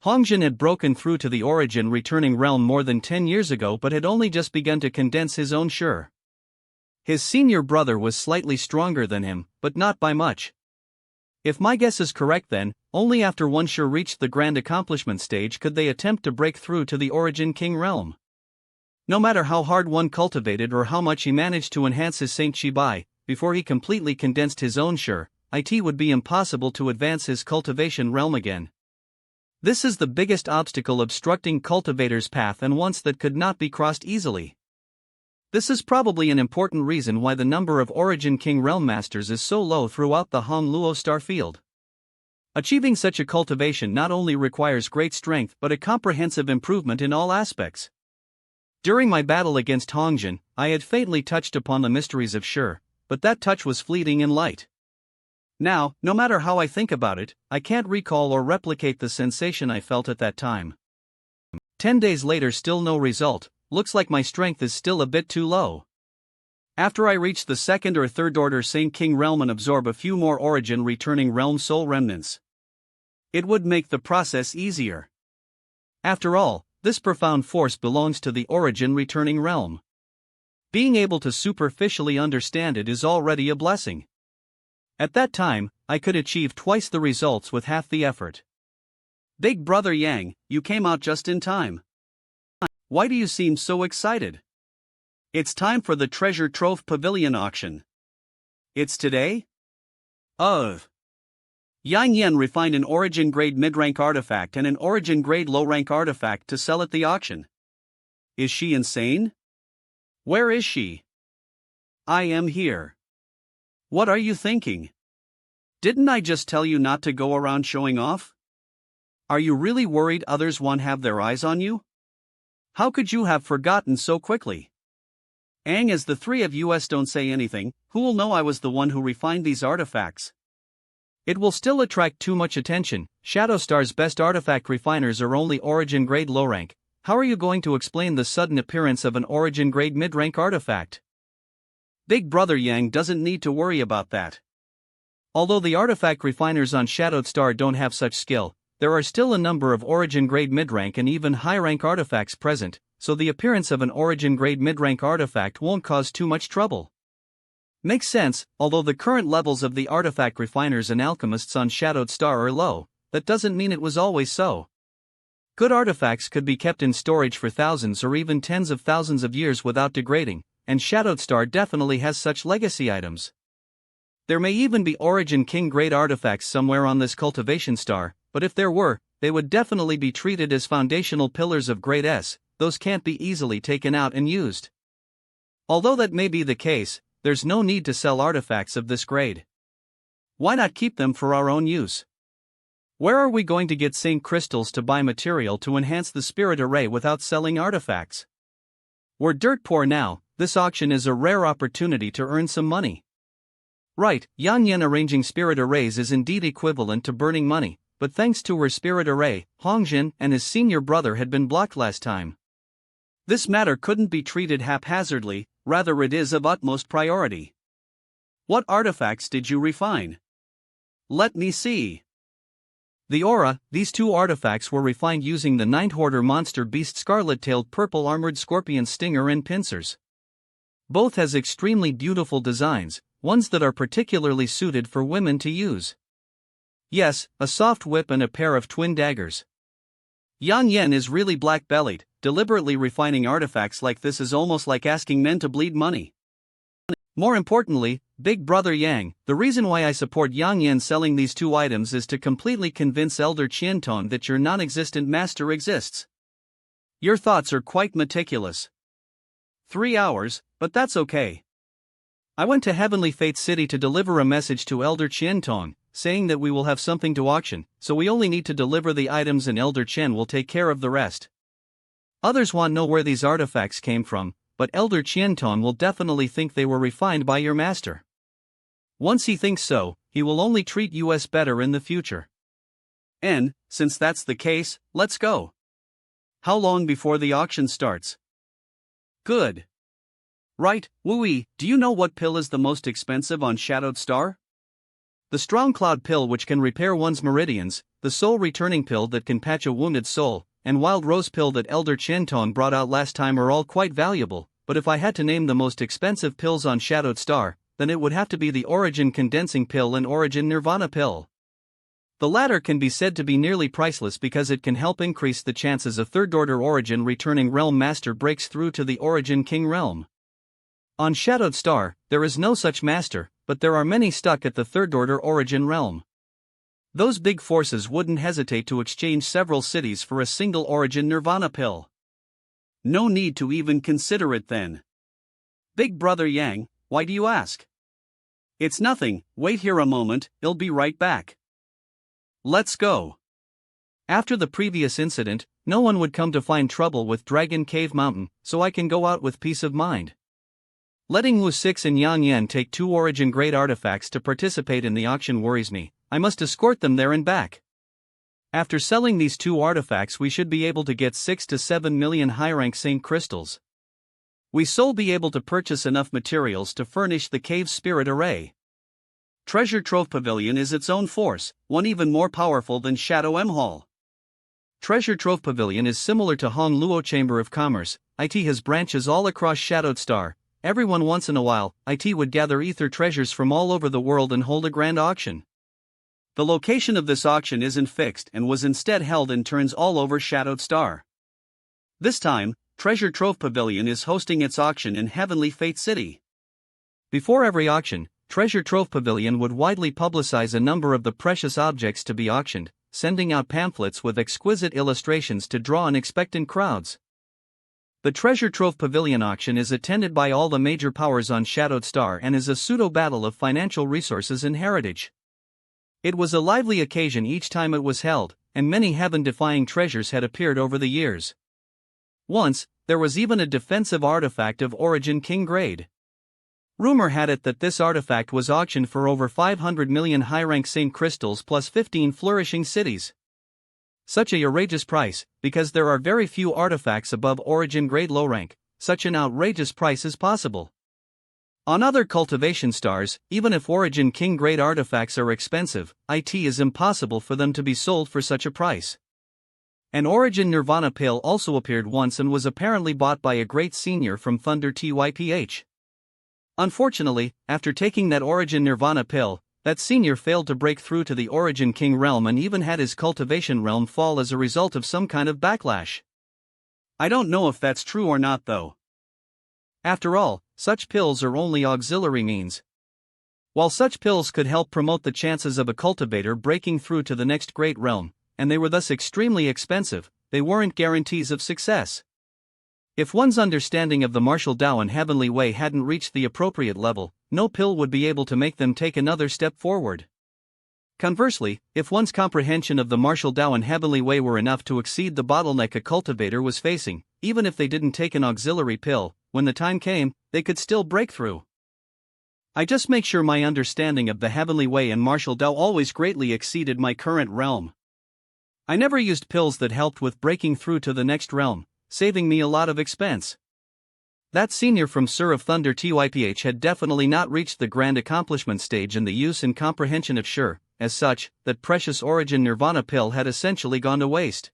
Hongjin had broken through to the Origin Returning Realm more than 10 years ago but had only just begun to condense his own Shi. His senior brother was slightly stronger than him, but not by much. If my guess is correct then, only after one Shi reached the grand accomplishment stage could they attempt to break through to the Origin King Realm. No matter how hard one cultivated or how much he managed to enhance his Saint Chi by, before he completely condensed his own Shi, it would be impossible to advance his cultivation realm again. This is the biggest obstacle obstructing cultivator's path and once that could not be crossed easily. This is probably an important reason why the number of Origin King Realm Masters is so low throughout the Hong Luo star field. Achieving such a cultivation not only requires great strength but a comprehensive improvement in all aspects. During my battle against Hongjin, I had faintly touched upon the mysteries of Shi, but that touch was fleeting and light. Now, no matter how I think about it, I can't recall or replicate the sensation I felt at that time. 10 days later, still no result. Looks like my strength is still a bit too low. After I reach the second or third order Saint King Realm and absorb a few more Origin Returning Realm soul remnants, it would make the process easier. After all, this profound force belongs to the Origin Returning Realm. Being able to superficially understand it is already a blessing. At that time, I could achieve twice the results with half the effort. Big Brother Yang, you came out just in time. Why do you seem so excited? It's time for the Treasure Trove Pavilion auction. It's today? Yang Yan refined an Origin Grade mid-rank artifact and an Origin Grade low-rank artifact to sell at the auction. Is she insane? Where is she? I am here. What are you thinking? Didn't I just tell you not to go around showing off? Are you really worried others won't have their eyes on you? How could you have forgotten so quickly? As the three of us don't say anything, who will know I was the one who refined these artifacts? It will still attract too much attention. Shadow Star's best artifact refiners are only Origin Grade low rank. How are you going to explain the sudden appearance of an Origin Grade mid-rank artifact? Big Brother Yang doesn't need to worry about that. Although the artifact refiners on Shadowed Star don't have such skill, there are still a number of origin grade mid-rank and even high-rank artifacts present, so the appearance of an origin grade mid-rank artifact won't cause too much trouble. Makes sense, although the current levels of the artifact refiners and alchemists on Shadowed Star are low, that doesn't mean it was always so. Good artifacts could be kept in storage for thousands or even tens of thousands of years without degrading, and Shadowed Star definitely has such legacy items. There may even be Origin King grade artifacts somewhere on this cultivation star, but if there were, they would definitely be treated as foundational pillars of grade S, those can't be easily taken out and used. Although that may be the case, there's no need to sell artifacts of this grade. Why not keep them for our own use? Where are we going to get Saint crystals to buy material to enhance the spirit array without selling artifacts? We're dirt poor now, this auction is a rare opportunity to earn some money. Right, Yan Yan arranging spirit arrays is indeed equivalent to burning money, but thanks to her spirit array, Hongjin and his senior brother had been blocked last time. This matter couldn't be treated haphazardly, rather it is of utmost priority. What artifacts did you refine? Let me see. The aura, these two artifacts were refined using the Ninth Order monster beast scarlet-tailed purple armored scorpion stinger and pincers. Both has extremely beautiful designs, ones that are particularly suited for women to use. Yes, a soft whip and a pair of twin daggers. Yan Yan is really black-bellied, deliberately refining artifacts like this is almost like asking men to bleed money. More importantly, Big Brother Yang, the reason why I support Yang Yan selling these two items is to completely convince Elder Qianton that your non-existent master exists. Your thoughts are quite meticulous. 3 hours, but that's okay. I went to Heavenly Fate City to deliver a message to Elder Qianton, saying that we will have something to auction, so we only need to deliver the items and Elder Qian will take care of the rest. Others want to know where these artifacts came from, but Elder Qianton will definitely think they were refined by your master. Once he thinks so, he will only treat us better in the future. And, since that's the case, let's go. How long before the auction starts? Good. Right, Wooey, do you know what pill is the most expensive on Shadowed Star? The Strong Cloud pill, which can repair one's meridians, the Soul Returning pill that can patch a wounded soul, and Wild Rose pill that Elder Qianton brought out last time are all quite valuable, but if I had to name the most expensive pills on Shadowed Star, then it would have to be the Origin Condensing pill and Origin Nirvana pill. The latter can be said to be nearly priceless because it can help increase the chances a Third Order Origin Returning Realm Master breaks through to the Origin King realm. On Shadowed Star, there is no such master, but there are many stuck at the Third Order Origin realm. Those big forces wouldn't hesitate to exchange several cities for a single Origin Nirvana pill. No need to even consider it then. Big Brother Yang, why do you ask? It's nothing, wait here a moment, I'll be right back. Let's go. After the previous incident, no one would come to find trouble with Dragon Cave Mountain, so I can go out with peace of mind. Letting Wu 6 and Yang Yan take 2 Origin grade artifacts to participate in the auction worries me. I must escort them there and back. After selling these 2 artifacts, we should be able to get 6 to 7 million high-rank Saint crystals. We will be able to purchase enough materials to furnish the cave's spirit array. Treasure Trove Pavilion is its own force, one even more powerful than Shadow M Hall. Treasure Trove Pavilion is similar to Hong Luo Chamber of Commerce. It has branches all across Shadowed Star. Everyone once in a while, it would gather ether treasures from all over the world and hold a grand auction. The location of this auction isn't fixed and was instead held in turns all over Shadowed Star. This time, Treasure Trove Pavilion is hosting its auction in Heavenly Fate City. Before every auction, Treasure Trove Pavilion would widely publicize a number of the precious objects to be auctioned, sending out pamphlets with exquisite illustrations to draw in expectant crowds. The Treasure Trove Pavilion auction is attended by all the major powers on Shadowed Star and is a pseudo-battle of financial resources and heritage. It was a lively occasion each time it was held, and many heaven-defying treasures had appeared over the years. Once, there was even a defensive artifact of Origin King grade. Rumor had it that this artifact was auctioned for over 500 million high-rank Saint crystals plus 15 flourishing cities. Such a outrageous price, because there are very few artifacts above Origin grade low rank, such an outrageous price is possible. On other cultivation stars, even if Origin King grade artifacts are expensive, it is impossible for them to be sold for such a price. An Origin Nirvana pill also appeared once and was apparently bought by a great senior from Thunder TYPH. Unfortunately, after taking that Origin Nirvana pill, that senior failed to break through to the Origin King realm and even had his cultivation realm fall as a result of some kind of backlash. I don't know if that's true or not though. After all, such pills are only auxiliary means. While such pills could help promote the chances of a cultivator breaking through to the next great realm, and they were thus extremely expensive, they weren't guarantees of success. If one's understanding of the martial Tao and heavenly way hadn't reached the appropriate level, no pill would be able to make them take another step forward. Conversely, if one's comprehension of the martial Tao and heavenly way were enough to exceed the bottleneck a cultivator was facing, even if they didn't take an auxiliary pill, when the time came, they could still break through. I just make sure my understanding of the heavenly way and martial Tao always greatly exceeded my current realm. I never used pills that helped with breaking through to the next realm, saving me a lot of expense. That senior from Sur of Thunder TYPH had definitely not reached the grand accomplishment stage in the use and comprehension of Sure, as such, that precious Origin Nirvana pill had essentially gone to waste.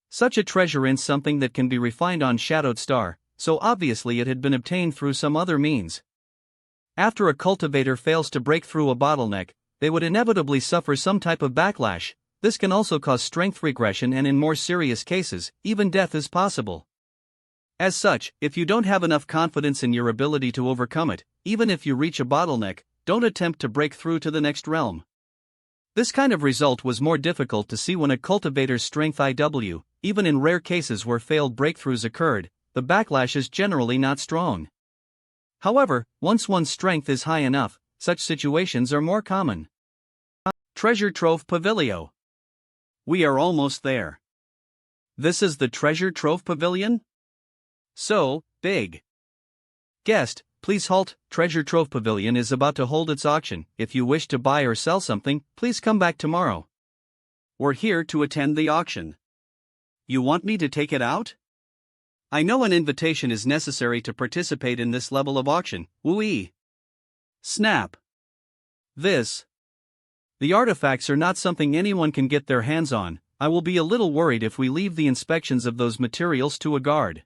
Such a treasure is something that can be refined on Shadowed Star, so obviously it had been obtained through some other means. After a cultivator fails to break through a bottleneck, they would inevitably suffer some type of backlash. This can also cause strength regression and in more serious cases, even death is possible. As such, if you don't have enough confidence in your ability to overcome it, even if you reach a bottleneck, don't attempt to break through to the next realm. This kind of result was more difficult to see when a cultivator's strength IW, even in rare cases where failed breakthroughs occurred, the backlash is generally not strong. However, once one's strength is high enough, such situations are more common. Treasure Trove Pavilion. We are almost there. This is the Treasure Trove Pavilion? So big. Guest, please halt. Treasure Trove Pavilion is about to hold its auction. If you wish to buy or sell something, please come back tomorrow. We're here to attend the auction. You want me to take it out? I know an invitation is necessary to participate in this level of auction. Woo-ee. Snap. The artifacts are not something anyone can get their hands on. I will be a little worried if we leave the inspections of those materials to a guard.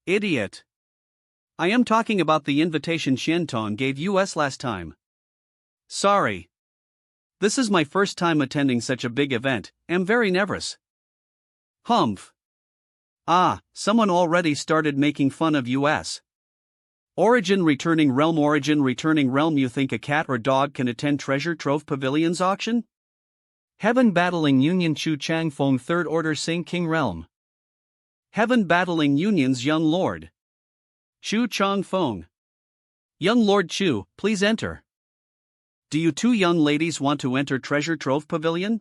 Idiot. I am talking about the invitation Shenton gave us last time. Sorry. This is my first time attending such a big event. I'm very nervous. Humph. Someone already started making fun of us. Origin Returning Realm. You think a cat or dog can attend Treasure Trove Pavilion's auction? Heaven Battling Union Chu Chang Feng 3rd Order Saint King Realm. Heaven Battling Union's Young Lord. Chu Chang Feng. Young Lord Chu, please enter. Do you two young ladies want to enter Treasure Trove Pavilion?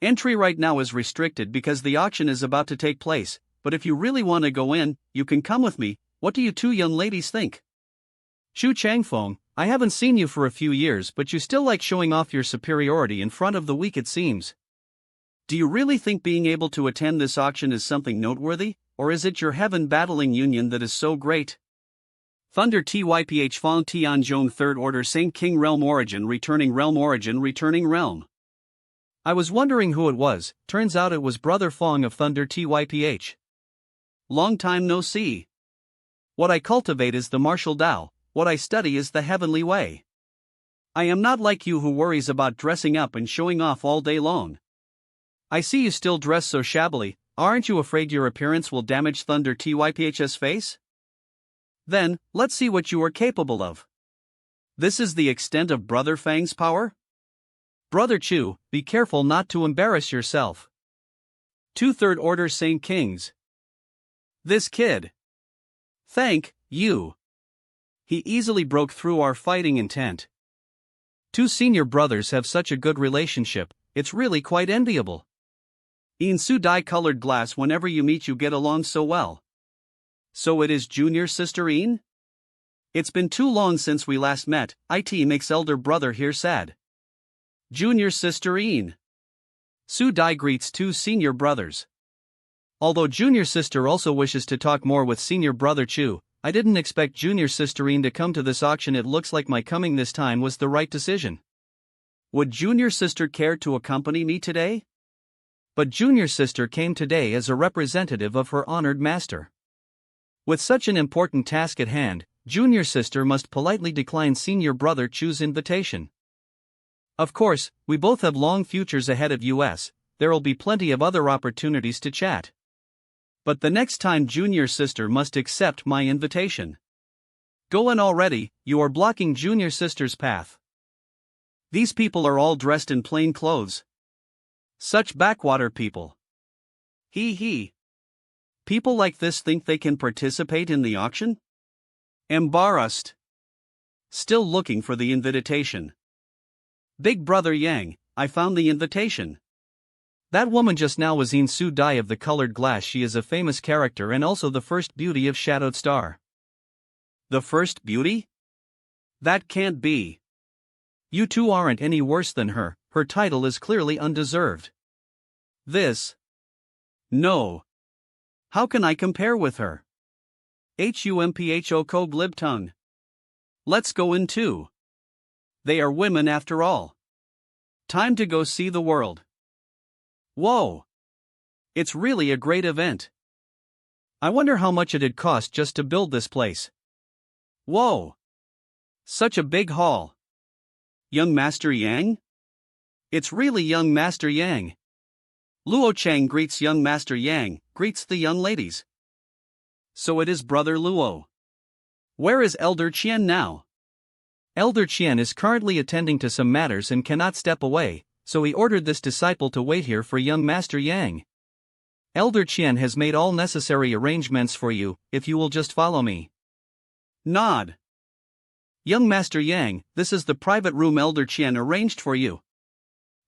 Entry right now is restricted because the auction is about to take place, but if you really want to go in, you can come with me. What do you two young ladies think? Chu Changfeng, I haven't seen you for a few years, but you still like showing off your superiority in front of the weak, it seems. Do you really think being able to attend this auction is something noteworthy, or is it your Heaven Battling Union that is so great? Thunder TYPH Fong Tianzhong 3rd Order Saint King Realm. Origin Returning Realm. I was wondering who it was. Turns out it was Brother Fong of Thunder TYPH. Long time no see. What I cultivate is the martial Tao, what I study is the heavenly way. I am not like you who worries about dressing up and showing off all day long. I see you still dress so shabbily. Aren't you afraid your appearance will damage Thunder TYPH's face? Then, let's see what you are capable of. This is the extent of Brother Fang's power? Brother Chu, be careful not to embarrass yourself. 2 3rd Order Saint Kings. This kid. Thank you. He easily broke through our fighting intent. 2 senior brothers have such a good relationship, it's really quite enviable. In Su dye-colored glass, whenever you meet you get along so well. So it is junior sister Een? It's been too long since we last met. It makes elder brother here sad. Junior sister Een. Su Dai greets 2 senior brothers. Although junior sister also wishes to talk more with senior brother Chu, I didn't expect Junior Sisterine to come to this auction. It looks like my coming this time was the right decision. Would Junior Sister care to accompany me today? But Junior Sister came today as a representative of her honored master. With such an important task at hand, Junior Sister must politely decline Senior Brother Chu's invitation. Of course, we both have long futures ahead of us, there'll be plenty of other opportunities to chat. But the next time Junior Sister must accept my invitation. Go on already, you are blocking Junior Sister's path. These people are all dressed in plain clothes. Such backwater people. Hee. People like this think they can participate in the auction? Embarrassed. Still looking for the invitation. Big Brother Yang, I found the invitation. That woman just now was In Su Dai of the Colored Glass. She is a famous character and also the first beauty of Shadowed Star. The first beauty? That can't be. You two aren't any worse than her. Her title is clearly undeserved. This. No. How can I compare with her? Humpho ko glib tongue. Let's go in too. They are women after all. Time to go see the world. Whoa! It's really a great event. I wonder how much it'd cost just to build this place. Whoa! Such a big hall. Young Master Yang? It's really Young Master Yang. Luo Chang greets Young Master Yang, greets the young ladies. So it is Brother Luo. Where is Elder Qian now? Elder Qian is currently attending to some matters and cannot step away, so he ordered this disciple to wait here for Young Master Yang. Elder Qian has made all necessary arrangements for you, if you will just follow me. Nod. Young Master Yang, this is the private room Elder Qian arranged for you.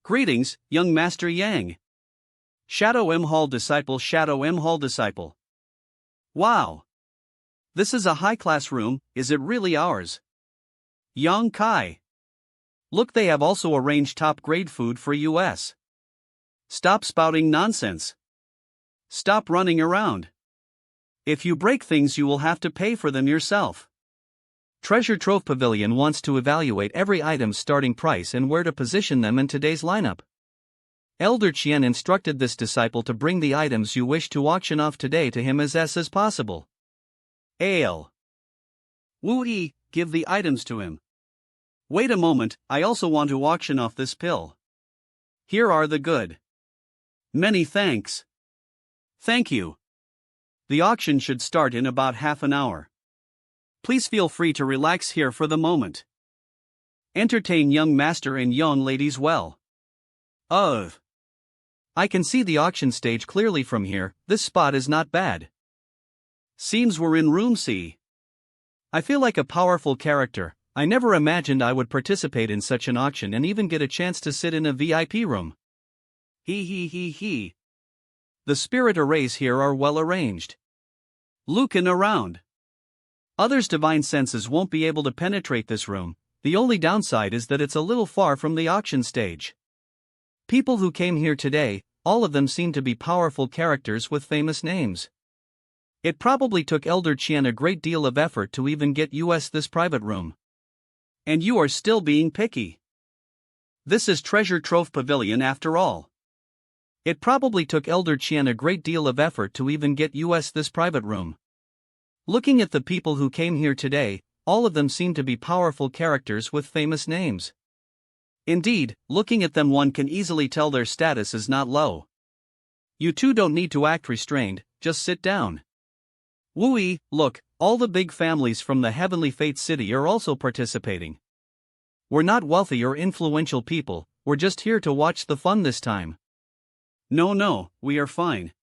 Greetings, Young Master Yang. Shadow M Hall disciple, Shadow M Hall disciple. Wow. This is a high-class room, is it really ours? Yang Kai. Look, they have also arranged top-grade food for us. Stop spouting nonsense. Stop running around. If you break things, you will have to pay for them yourself. Treasure Trove Pavilion wants to evaluate every item's starting price and where to position them in today's lineup. Elder Qian instructed this disciple to bring the items you wish to auction off today to him as possible. Ale. Wu Yi, give the items to him. Wait a moment, I also want to auction off this pill. Here are the good. Many thanks. Thank you. The auction should start in about half an hour. Please feel free to relax here for the moment. Entertain young master and young ladies well. I can see the auction stage clearly from here. This spot is not bad. Seems we're in room C. I feel like a powerful character. I never imagined I would participate in such an auction and even get a chance to sit in a VIP room. He. The spirit arrays here are well arranged. Looking around. Others' divine senses won't be able to penetrate this room. The only downside is that it's a little far from the auction stage. People who came here today, all of them seem to be powerful characters with famous names. It probably took Elder Qian a great deal of effort to even get us this private room. And you are still being picky. This is Treasure Trove Pavilion after all. It probably took Elder Qian a great deal of effort to even get us this private room. Looking at the people who came here today, all of them seem to be powerful characters with famous names. Indeed, looking at them one can easily tell their status is not low. You two don't need to act restrained, just sit down. Wu Yi, look, all the big families from the Heavenly Fate City are also participating. We're not wealthy or influential people, we're just here to watch the fun this time. No, we are fine.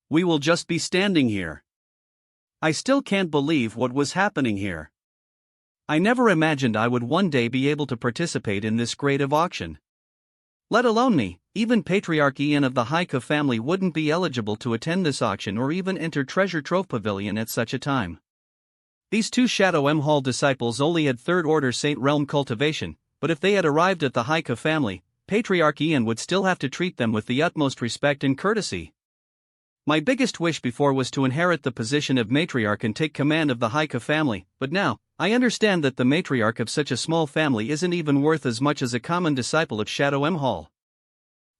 We will just be standing here. I still can't believe what was happening here. I never imagined I would one day be able to participate in this great of auction. Let alone me, even Patriarch Ian of the Haika family wouldn't be eligible to attend this auction or even enter Treasure Trove Pavilion at such a time. These two Shadow M Hall disciples only had third order Saint Realm cultivation, but if they had arrived at the Haika family, Patriarch Ian would still have to treat them with the utmost respect and courtesy. My biggest wish before was to inherit the position of matriarch and take command of the Haika family, but now, I understand that the matriarch of such a small family isn't even worth as much as a common disciple of Shadow M. Hall.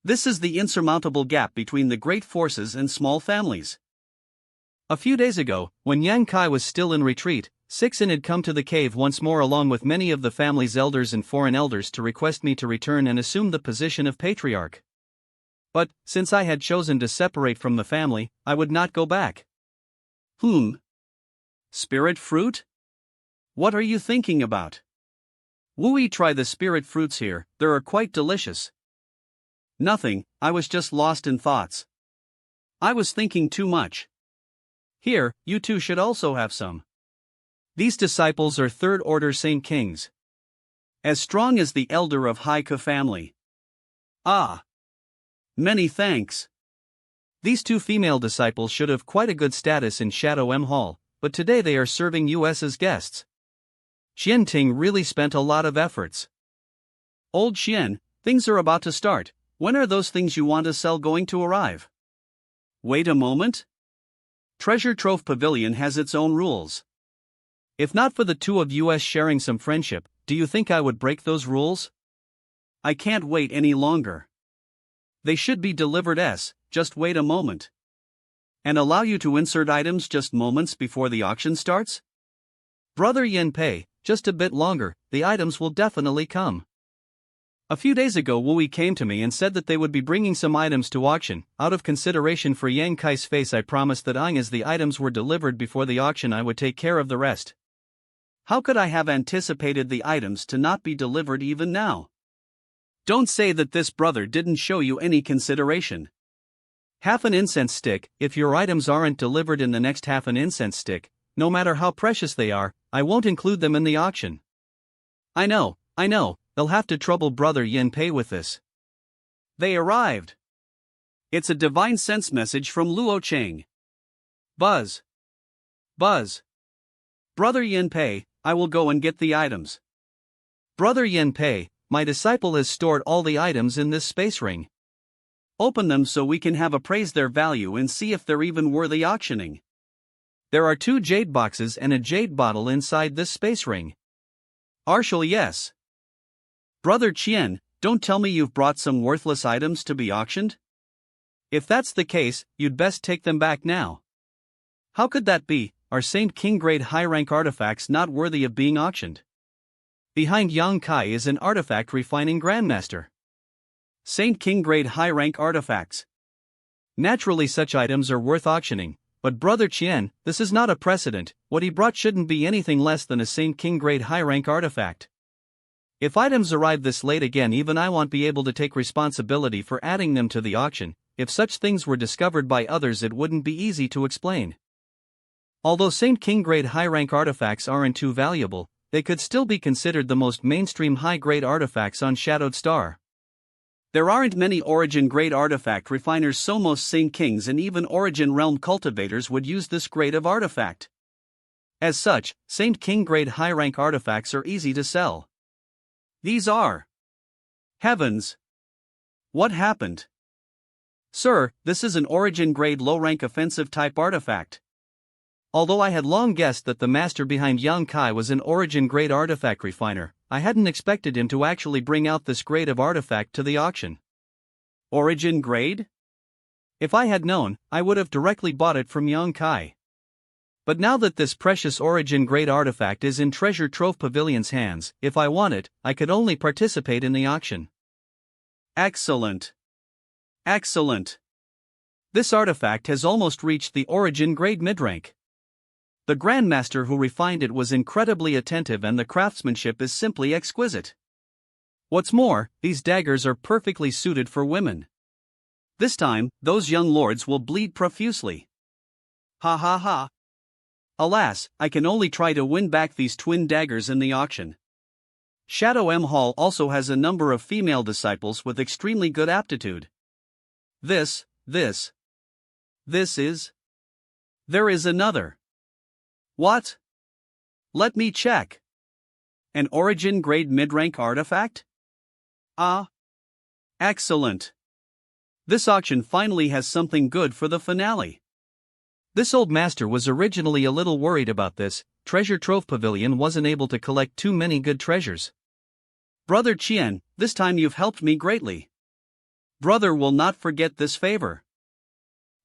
This is the insurmountable gap between the great forces and small families. A few days ago, when Yang Kai was still in retreat, Sixin had come to the cave once more along with many of the family's elders and foreign elders to request me to return and assume the position of patriarch. But, since I had chosen to separate from the family, I would not go back. Spirit fruit? What are you thinking about? Wooey, try the spirit fruits here, they are quite delicious. Nothing, I was just lost in thoughts. I was thinking too much. Here, you two should also have some. These disciples are third-order Saint Kings. As strong as the elder of Haika family. Ah! Many thanks. These two female disciples should have quite a good status in Shadow M. Hall, but today they are serving us as guests. Xian Ting really spent a lot of efforts. Old Xian, things are about to start. When are those things you want to sell going to arrive? Wait a moment. Treasure Trove Pavilion has its own rules. If not for the two of us sharing some friendship, do you think I would break those rules? I can't wait any longer. They should be delivered just wait a moment. And allow you to insert items just moments before the auction starts? Brother Yen Pei, just a bit longer, the items will definitely come. A few days ago Wooey came to me and said that they would be bringing some items to auction. Out of consideration for Yang Kai's face I promised that as the items were delivered before the auction I would take care of the rest. How could I have anticipated the items to not be delivered even now? Don't say that this brother didn't show you any consideration. Half an incense stick, if your items aren't delivered in the next half an incense stick, no matter how precious they are, I won't include them in the auction. I know, they'll have to trouble brother Yen Pei with this. They arrived. It's a divine sense message from Luo Cheng. Buzz. Brother Yen Pei, I will go and get the items. Brother Yen Pei, my disciple has stored all the items in this space ring. Open them so we can have appraise their value and see if they're even worthy auctioning. There are 2 jade boxes and a jade bottle inside this space ring. Arshal, yes. Brother Chien, don't tell me you've brought some worthless items to be auctioned? If that's the case, you'd best take them back now. How could that be? Are Saint King grade high rank artifacts not worthy of being auctioned? Behind Yang Kai is an artifact refining grandmaster. Saint King grade high rank artifacts. Naturally such items are worth auctioning, but Brother Chien, this is not a precedent. What he brought shouldn't be anything less than a Saint King grade high rank artifact. If items arrive this late again, even I won't be able to take responsibility for adding them to the auction. If such things were discovered by others, it wouldn't be easy to explain. Although Saint King grade high rank artifacts aren't too valuable, they could still be considered the most mainstream high grade artifacts on Shadowed Star. There aren't many Origin grade artifact refiners, so most Saint Kings and even Origin realm cultivators would use this grade of artifact. As such, Saint King grade high rank artifacts are easy to sell. These are. Heavens! What happened? Sir, this is an Origin grade low rank offensive type artifact. Although I had long guessed that the master behind Yang Kai was an Origin grade artifact refiner, I hadn't expected him to actually bring out this grade of artifact to the auction. Origin grade? If I had known, I would have directly bought it from Yang Kai. But now that this precious Origin grade artifact is in Treasure Trove Pavilion's hands, if I want it, I could only participate in the auction. Excellent. This artifact has almost reached the Origin grade midrank. The Grandmaster who refined it was incredibly attentive and the craftsmanship is simply exquisite. What's more, these daggers are perfectly suited for women. This time, those young lords will bleed profusely. Ha ha ha. Alas, I can only try to win back these twin daggers in the auction. Shadow M. Hall also has a number of female disciples with extremely good aptitude. There is another. What? Let me check. An Origin grade mid-rank artifact? Ah. Excellent. This auction finally has something good for the finale. This old master was originally a little worried about this. Treasure Trove Pavilion wasn't able to collect too many good treasures. Brother Chien, this time you've helped me greatly. Brother will not forget this favor.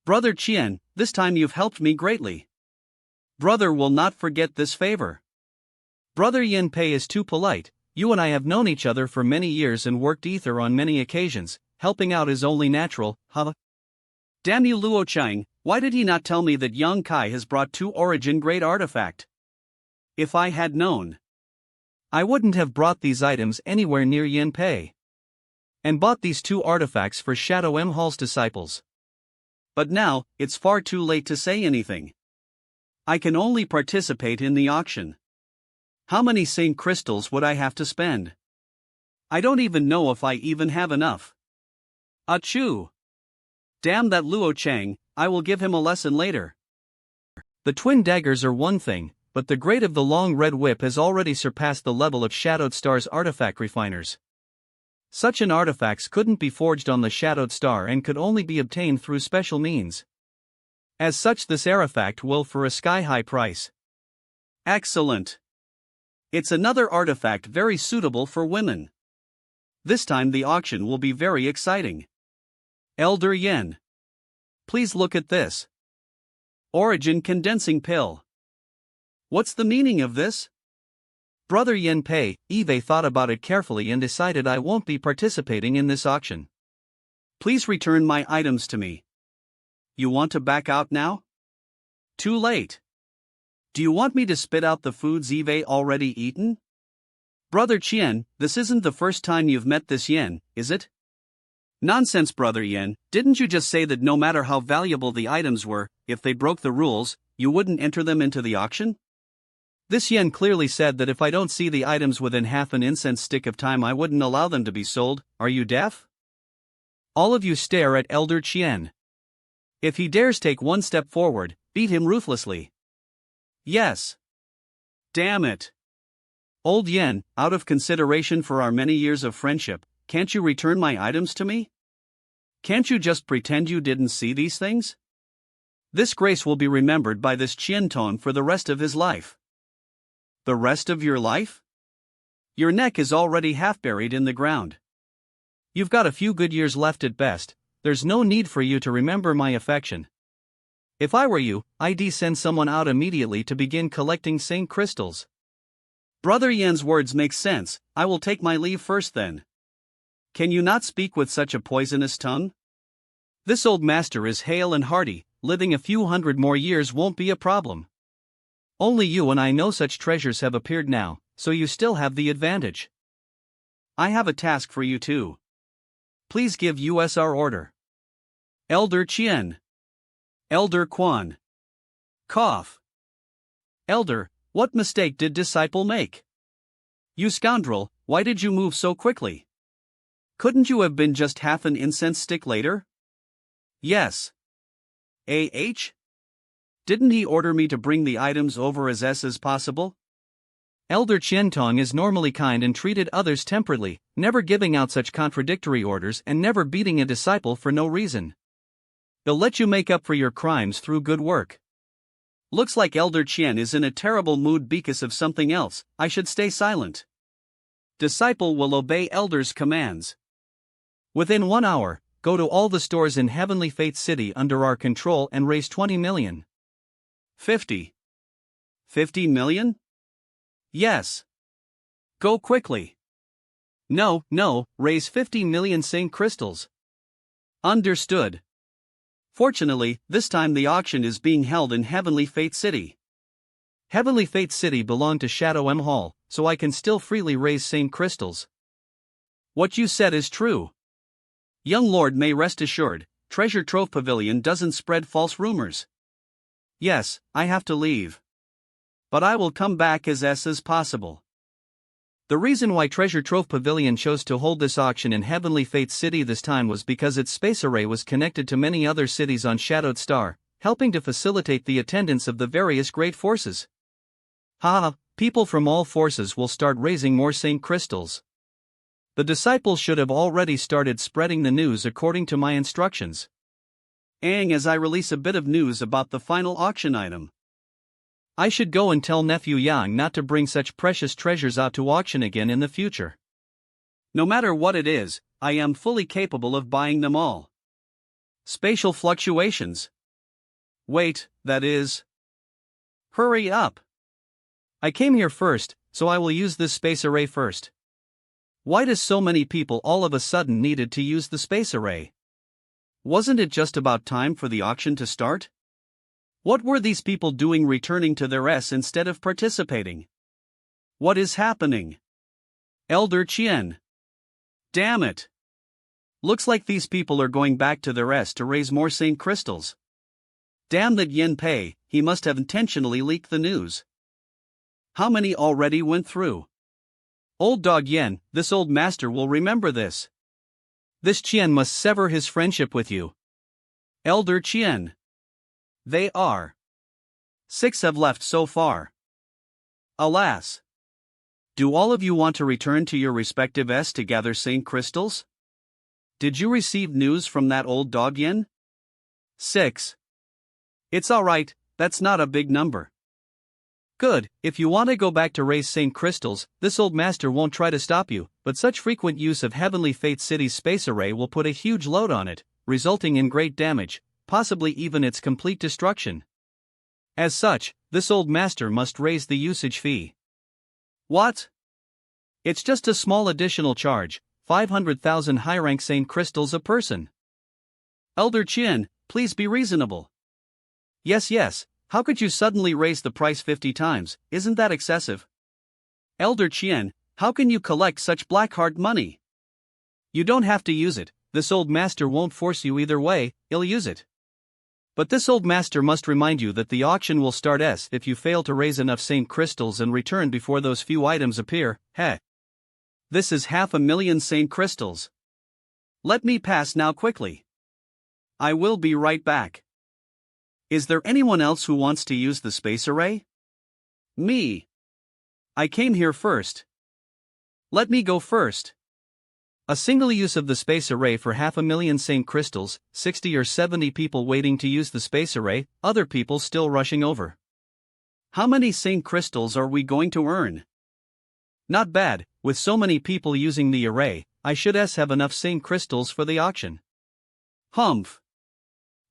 Brother Chien, this time you've helped me greatly. Brother will not forget this favor. Brother Yin Pei is too polite. You and I have known each other for many years and worked ether on many occasions. Helping out is only natural, huh? Damn you, Luo Chang, why did he not tell me that Yang Kai has brought 2 origin grade artifact? If I had known, I wouldn't have brought these items anywhere near Yin Pei. And bought these 2 artifacts for Shadow M Hall's disciples. But now, it's far too late to say anything. I can only participate in the auction. How many Saint crystals would I have to spend? I don't even know if I even have enough. Achoo! Damn that Luo Chang, I will give him a lesson later. The twin daggers are one thing, but the grade of the long red whip has already surpassed the level of Shadowed Star's artifact refiners. Such an artifact couldn't be forged on the Shadowed Star and could only be obtained through special means. As such, this artifact will for a sky-high price. Excellent! It's another artifact very suitable for women. This time the auction will be very exciting. Elder Yen, please look at this. Origin condensing pill. What's the meaning of this? Brother Yen Pei, Eve thought about it carefully and decided I won't be participating in this auction. Please return my items to me. You want to back out now? Too late. Do you want me to spit out the foods Eve already eaten? Brother Chien, this isn't the first time you've met this Yen, is it? Nonsense, Brother Yen, didn't you just say that no matter how valuable the items were, if they broke the rules, you wouldn't enter them into the auction? This Yen clearly said that if I don't see the items within half an incense stick of time I wouldn't allow them to be sold. Are you deaf? All of you stare at Elder Chien. If he dares take one step forward, beat him ruthlessly. Yes. Damn it. Old Yen, out of consideration for our many years of friendship, can't you return my items to me? Can't you just pretend you didn't see these things? This grace will be remembered by this Chien Ton for the rest of his life. The rest of your life? Your neck is already half buried in the ground. You've got a few good years left at best. There's no need for you to remember my affection. If I were you, I'd send someone out immediately to begin collecting Saint crystals. Brother Yen's words make sense. I will take my leave first then. Can you not speak with such a poisonous tongue? This old master is hale and hearty, living a few hundred more years won't be a problem. Only you and I know such treasures have appeared now, so you still have the advantage. I have a task for you too. Please give us our order. Elder Chien. Elder Quan. Cough. Elder, what mistake did disciple make? You scoundrel, why did you move so quickly? Couldn't you have been just half an incense stick later? Yes. Didn't he order me to bring the items over as as possible? Elder Qiantong is normally kind and treated others temperately, never giving out such contradictory orders and never beating a disciple for no reason. He'll let you make up for your crimes through good work. Looks like Elder Qian is in a terrible mood because of something else. I should stay silent. Disciple will obey Elder's commands. Within 1 hour, go to all the stores in Heavenly Fate City under our control and raise 20 million. 50 million? Yes. Go quickly. No, raise 50 million Saint crystals. Understood. Fortunately, this time the auction is being held in Heavenly Fate City. Heavenly Fate City belonged to Shadow M Hall, so I can still freely raise Saint crystals. What you said is true. Young Lord may rest assured, Treasure Trove Pavilion doesn't spread false rumors. Yes, I have to leave. But I will come back as possible. The reason why Treasure Trove Pavilion chose to hold this auction in Heavenly Fate City this time was because its space array was connected to many other cities on Shadowed Star, helping to facilitate the attendance of the various great forces. People from all forces will start raising more Saint crystals. The disciples should have already started spreading the news according to my instructions. As I release a bit of news about the final auction item. I should go and tell nephew Yang not to bring such precious treasures out to auction again in the future. No matter what it is, I am fully capable of buying them all. Spatial fluctuations. Wait, that is. Hurry up. I came here first, so I will use this space array first. Why does so many people all of a sudden needed to use the space array? Wasn't it just about time for the auction to start? What were these people doing returning to their S instead of participating? What is happening? Elder Qian. Damn it. Looks like these people are going back to their S to raise more Saint crystals. Damn that Yen Pei, he must have intentionally leaked the news. How many already went through? Old dog Yen, this old master will remember this. This Qian must sever his friendship with you. Elder Qian. They are. 6 have left so far. Alas. Do all of you want to return to your respective S to gather Saint crystals? Did you receive news from that old dog Yen? 6. It's alright, that's not a big number. Good, if you want to go back to raise Saint crystals, this old master won't try to stop you, but such frequent use of Heavenly Fate City's space array will put a huge load on it, resulting in great damage, possibly even its complete destruction. As such, this old master must raise the usage fee. What? It's just a small additional charge, 500,000 high-rank Saint crystals a person. Elder Qian, please be reasonable. Yes, how could you suddenly raise the price 50 times, isn't that excessive? Elder Qian, how can you collect such black-heart money? You don't have to use it, this old master won't force you either way, he'll use it. But this old master must remind you that the auction will start if you fail to raise enough Saint crystals and return before those few items appear. This is 500,000 Saint crystals. Let me pass now quickly. I will be right back. Is there anyone else who wants to use the space array? Me. I came here first. Let me go first. A single use of the space array for 500,000 Saint crystals, 60 or 70 people waiting to use the space array, other people still rushing over. How many Saint crystals are we going to earn? Not bad, with so many people using the array, I should have enough Saint crystals for the auction. Humph.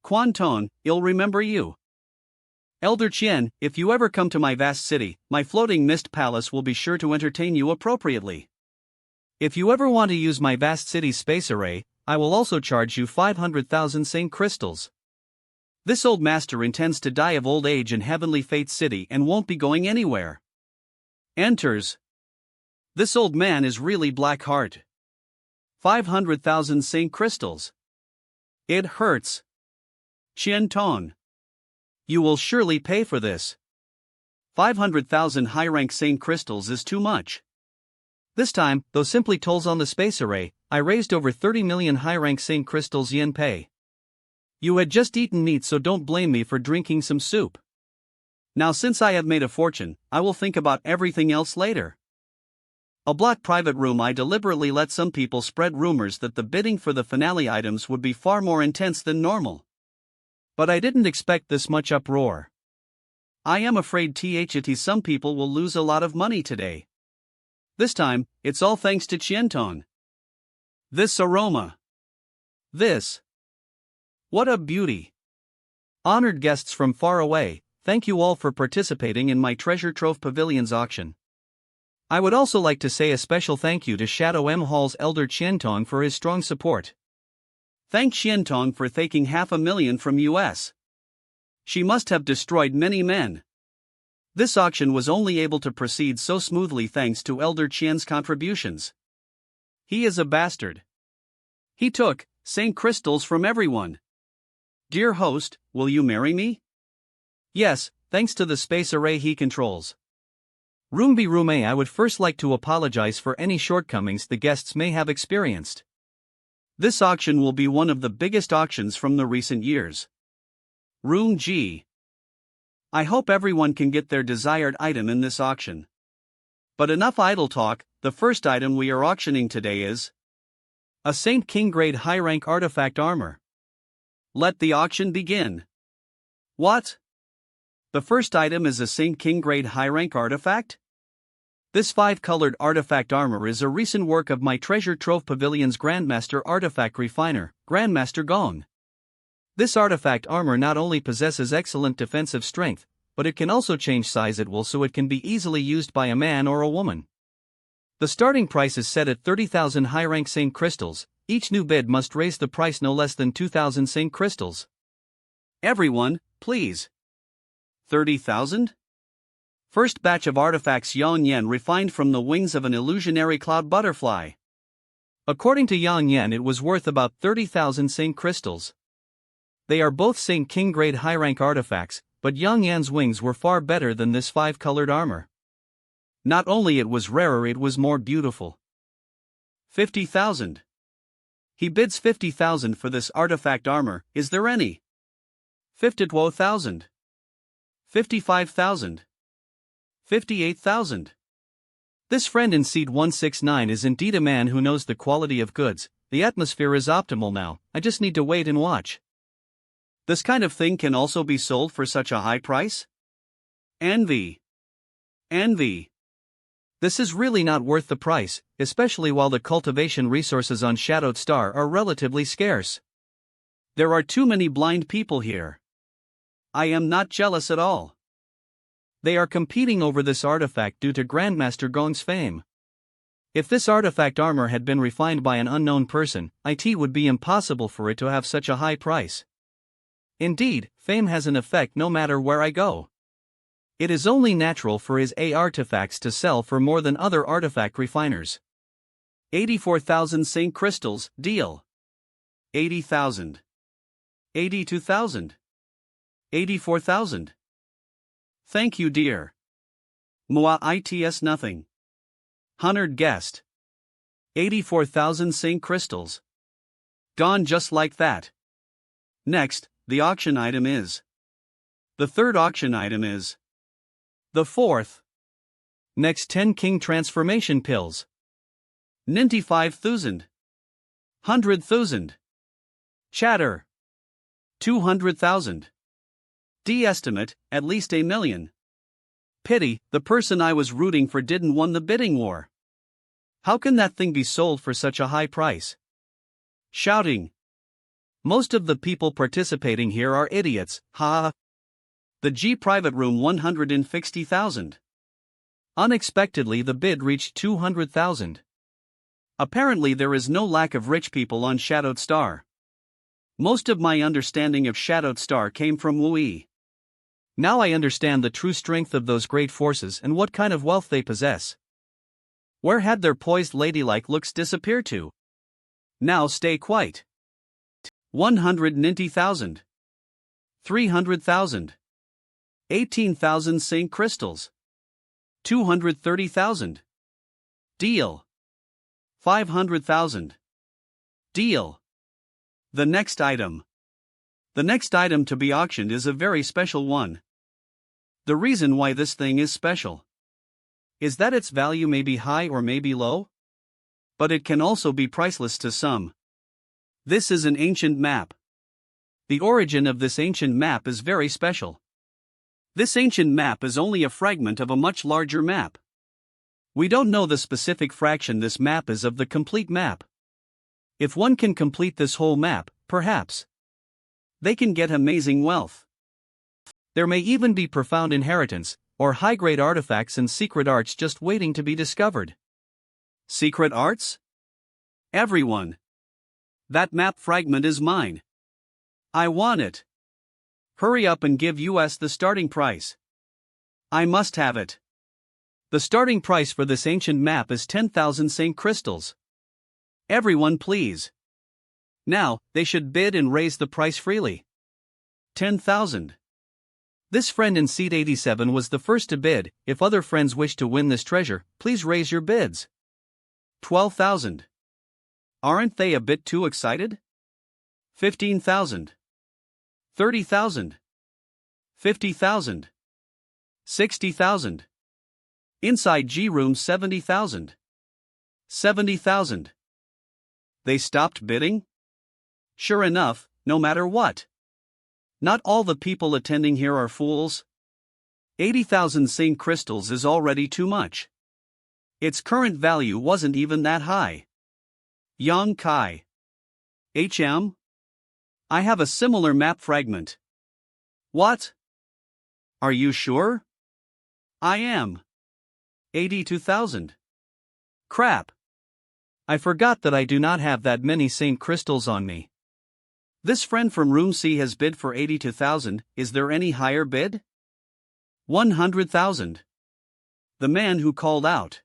Quanton, I'll remember you. Elder Qian, if you ever come to my vast city, my floating mist palace will be sure to entertain you appropriately. If you ever want to use my vast city space array, I will also charge you 500,000 Saint crystals. This old master intends to die of old age in Heavenly Fate City and won't be going anywhere. Enters. This old man is really black-heart. 500,000 Saint crystals. It hurts. Qian Tong. You will surely pay for this. 500,000 high-rank Saint crystals is too much. This time, though simply tolls on the space array, I raised over 30 million high-rank Saint crystals Yen Pei. You had just eaten meat, so don't blame me for drinking some soup. Now since I have made a fortune, I will think about everything else later. A block private room. I deliberately let some people spread rumors that the bidding for the finale items would be far more intense than normal. But I didn't expect this much uproar. I am afraid some people will lose a lot of money today. This time, it's all thanks to Qiantong. This aroma. This. What a beauty. Honored guests from far away, thank you all for participating in my Treasure Trove Pavilion's auction. I would also like to say a special thank you to Shadow M Hall's Elder Qiantong for his strong support. Thank Qiantong for taking 500,000 from US. She must have destroyed many men. This auction was only able to proceed so smoothly thanks to Elder Qian's contributions. He is a bastard. He took Saint crystals from everyone. Dear host, will you marry me? Yes, thanks to the space array he controls. Roombi Room A, I would first like to apologize for any shortcomings the guests may have experienced. This auction will be one of the biggest auctions from the recent years. Room G. I hope everyone can get their desired item in this auction. But enough idle talk, the first item we are auctioning today is a Saint King grade high rank artifact armor. Let the auction begin. What? The first item is a Saint King grade high rank artifact? This 5-colored artifact armor is a recent work of my Treasure Trove Pavilion's Grandmaster Artifact Refiner, Grandmaster Gong. This artifact armor not only possesses excellent defensive strength, but it can also change size at will so it can be easily used by a man or a woman. The starting price is set at 30,000 high-rank Saint crystals. Each new bid must raise the price no less than 2,000 Saint crystals. Everyone, please. 30,000? First batch of artifacts Yang Yen refined from the wings of an illusionary cloud butterfly. According to Yang Yen, it was worth about 30,000 Saint crystals. They are both Saint King grade high-rank artifacts, but Yang Yan's wings were far better than this 5-colored armor. Not only it was rarer, it was more beautiful. 50,000. He bids 50,000 for this artifact armor. Is there any? 52,000. 55,000. 58,000. This friend in seat 169 is indeed a man who knows the quality of goods. The atmosphere is optimal now, I just need to wait and watch. This kind of thing can also be sold for such a high price? Envy. Envy. This is really not worth the price, especially while the cultivation resources on Shadowed Star are relatively scarce. There are too many blind people here. I am not jealous at all. They are competing over this artifact due to Grandmaster Gong's fame. If this artifact armor had been refined by an unknown person, it would be impossible for it to have such a high price. Indeed, fame has an effect no matter where I go. It is only natural for his artifacts to sell for more than other artifact refiners. 84,000 Saint crystals, deal. 80,000. 82,000. 84,000. Thank you, dear. Moi its nothing. 100 guessed. 84,000 Saint crystals. Gone just like that. Next, the auction item is. The third auction item is. The fourth. Next 10 King transformation pills. 95,000. 100,000. Chatter. 200,000. D-estimate, at least 1 million. Pity, the person I was rooting for didn't won the bidding war. How can that thing be sold for such a high price? Shouting. Most of the people participating here are idiots, ha. The G private room 160,000. Unexpectedly the bid reached 200,000. Apparently there is no lack of rich people on Shadowed Star. Most of my understanding of Shadowed Star came from Wui. Now I understand the true strength of those great forces and what kind of wealth they possess. Where had their poised ladylike looks disappeared to? Now stay quiet. 190,000. 300,000. 18,000 Saint crystals. 230,000. Deal. 500,000. Deal. The next item. The next item to be auctioned is a very special one. The reason why this thing is special is that its value may be high or may be low, but it can also be priceless to some. This is an ancient map. The origin of this ancient map is very special. This ancient map is only a fragment of a much larger map. We don't know the specific fraction this map is of the complete map. If one can complete this whole map, perhaps they can get amazing wealth. There may even be profound inheritance, or high-grade artifacts and secret arts just waiting to be discovered. Secret arts? Everyone. That map fragment is mine. I want it. Hurry up and give us the starting price. I must have it. The starting price for this ancient map is 10,000 Saint crystals. Everyone please. Now, they should bid and raise the price freely. 10,000. This friend in seat 87 was the first to bid. If other friends wish to win this treasure, please raise your bids. 12,000. Aren't they a bit too excited? 15,000. 30,000. 50,000. 60,000. Inside G room 70,000. 70,000. They stopped bidding? Sure enough, no matter what. Not all the people attending here are fools. 80,000 St. crystals is already too much. Its current value wasn't even that high. Yang Kai. HM? I have a similar map fragment. What? Are you sure? I am. 82,000. Crap. I forgot that I do not have that many St. crystals on me. This friend from room C has bid for 82,000, is there any higher bid? 100,000. The man who called out.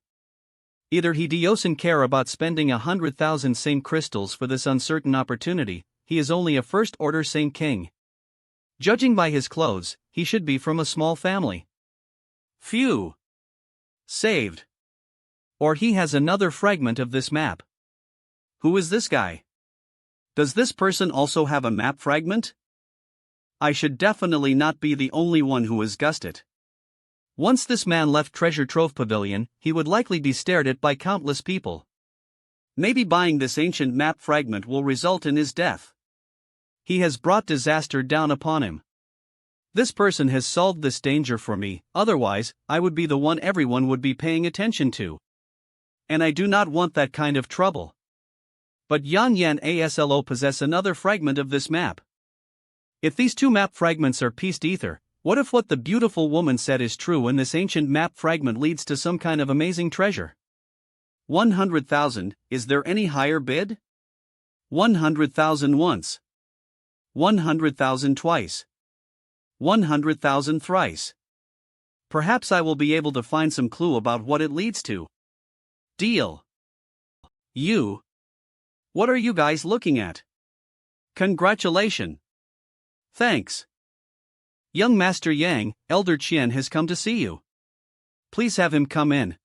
Either he doesn't care about spending 100,000 St. crystals for this uncertain opportunity, he is only a first-order St. King. Judging by his clothes, he should be from a small family. Phew. Saved. Or he has another fragment of this map. Who is this guy? Does this person also have a map fragment? I should definitely not be the only one who has guessed it. Once this man left Treasure Trove Pavilion, he would likely be stared at by countless people. Maybe buying this ancient map fragment will result in his death. He has brought disaster down upon him. This person has solved this danger for me, otherwise, I would be the one everyone would be paying attention to. And I do not want that kind of trouble. But Yan Yan Aslo possess another fragment of this map. If these two map fragments are pieced ether, what if what the beautiful woman said is true and this ancient map fragment leads to some kind of amazing treasure? 100,000, is there any higher bid? 100,000 once. 100,000 twice. 100,000 thrice. Perhaps I will be able to find some clue about what it leads to. Deal. You. What are you guys looking at? Congratulations. Thanks. Young Master Yang, Elder Qian has come to see you. Please have him come in.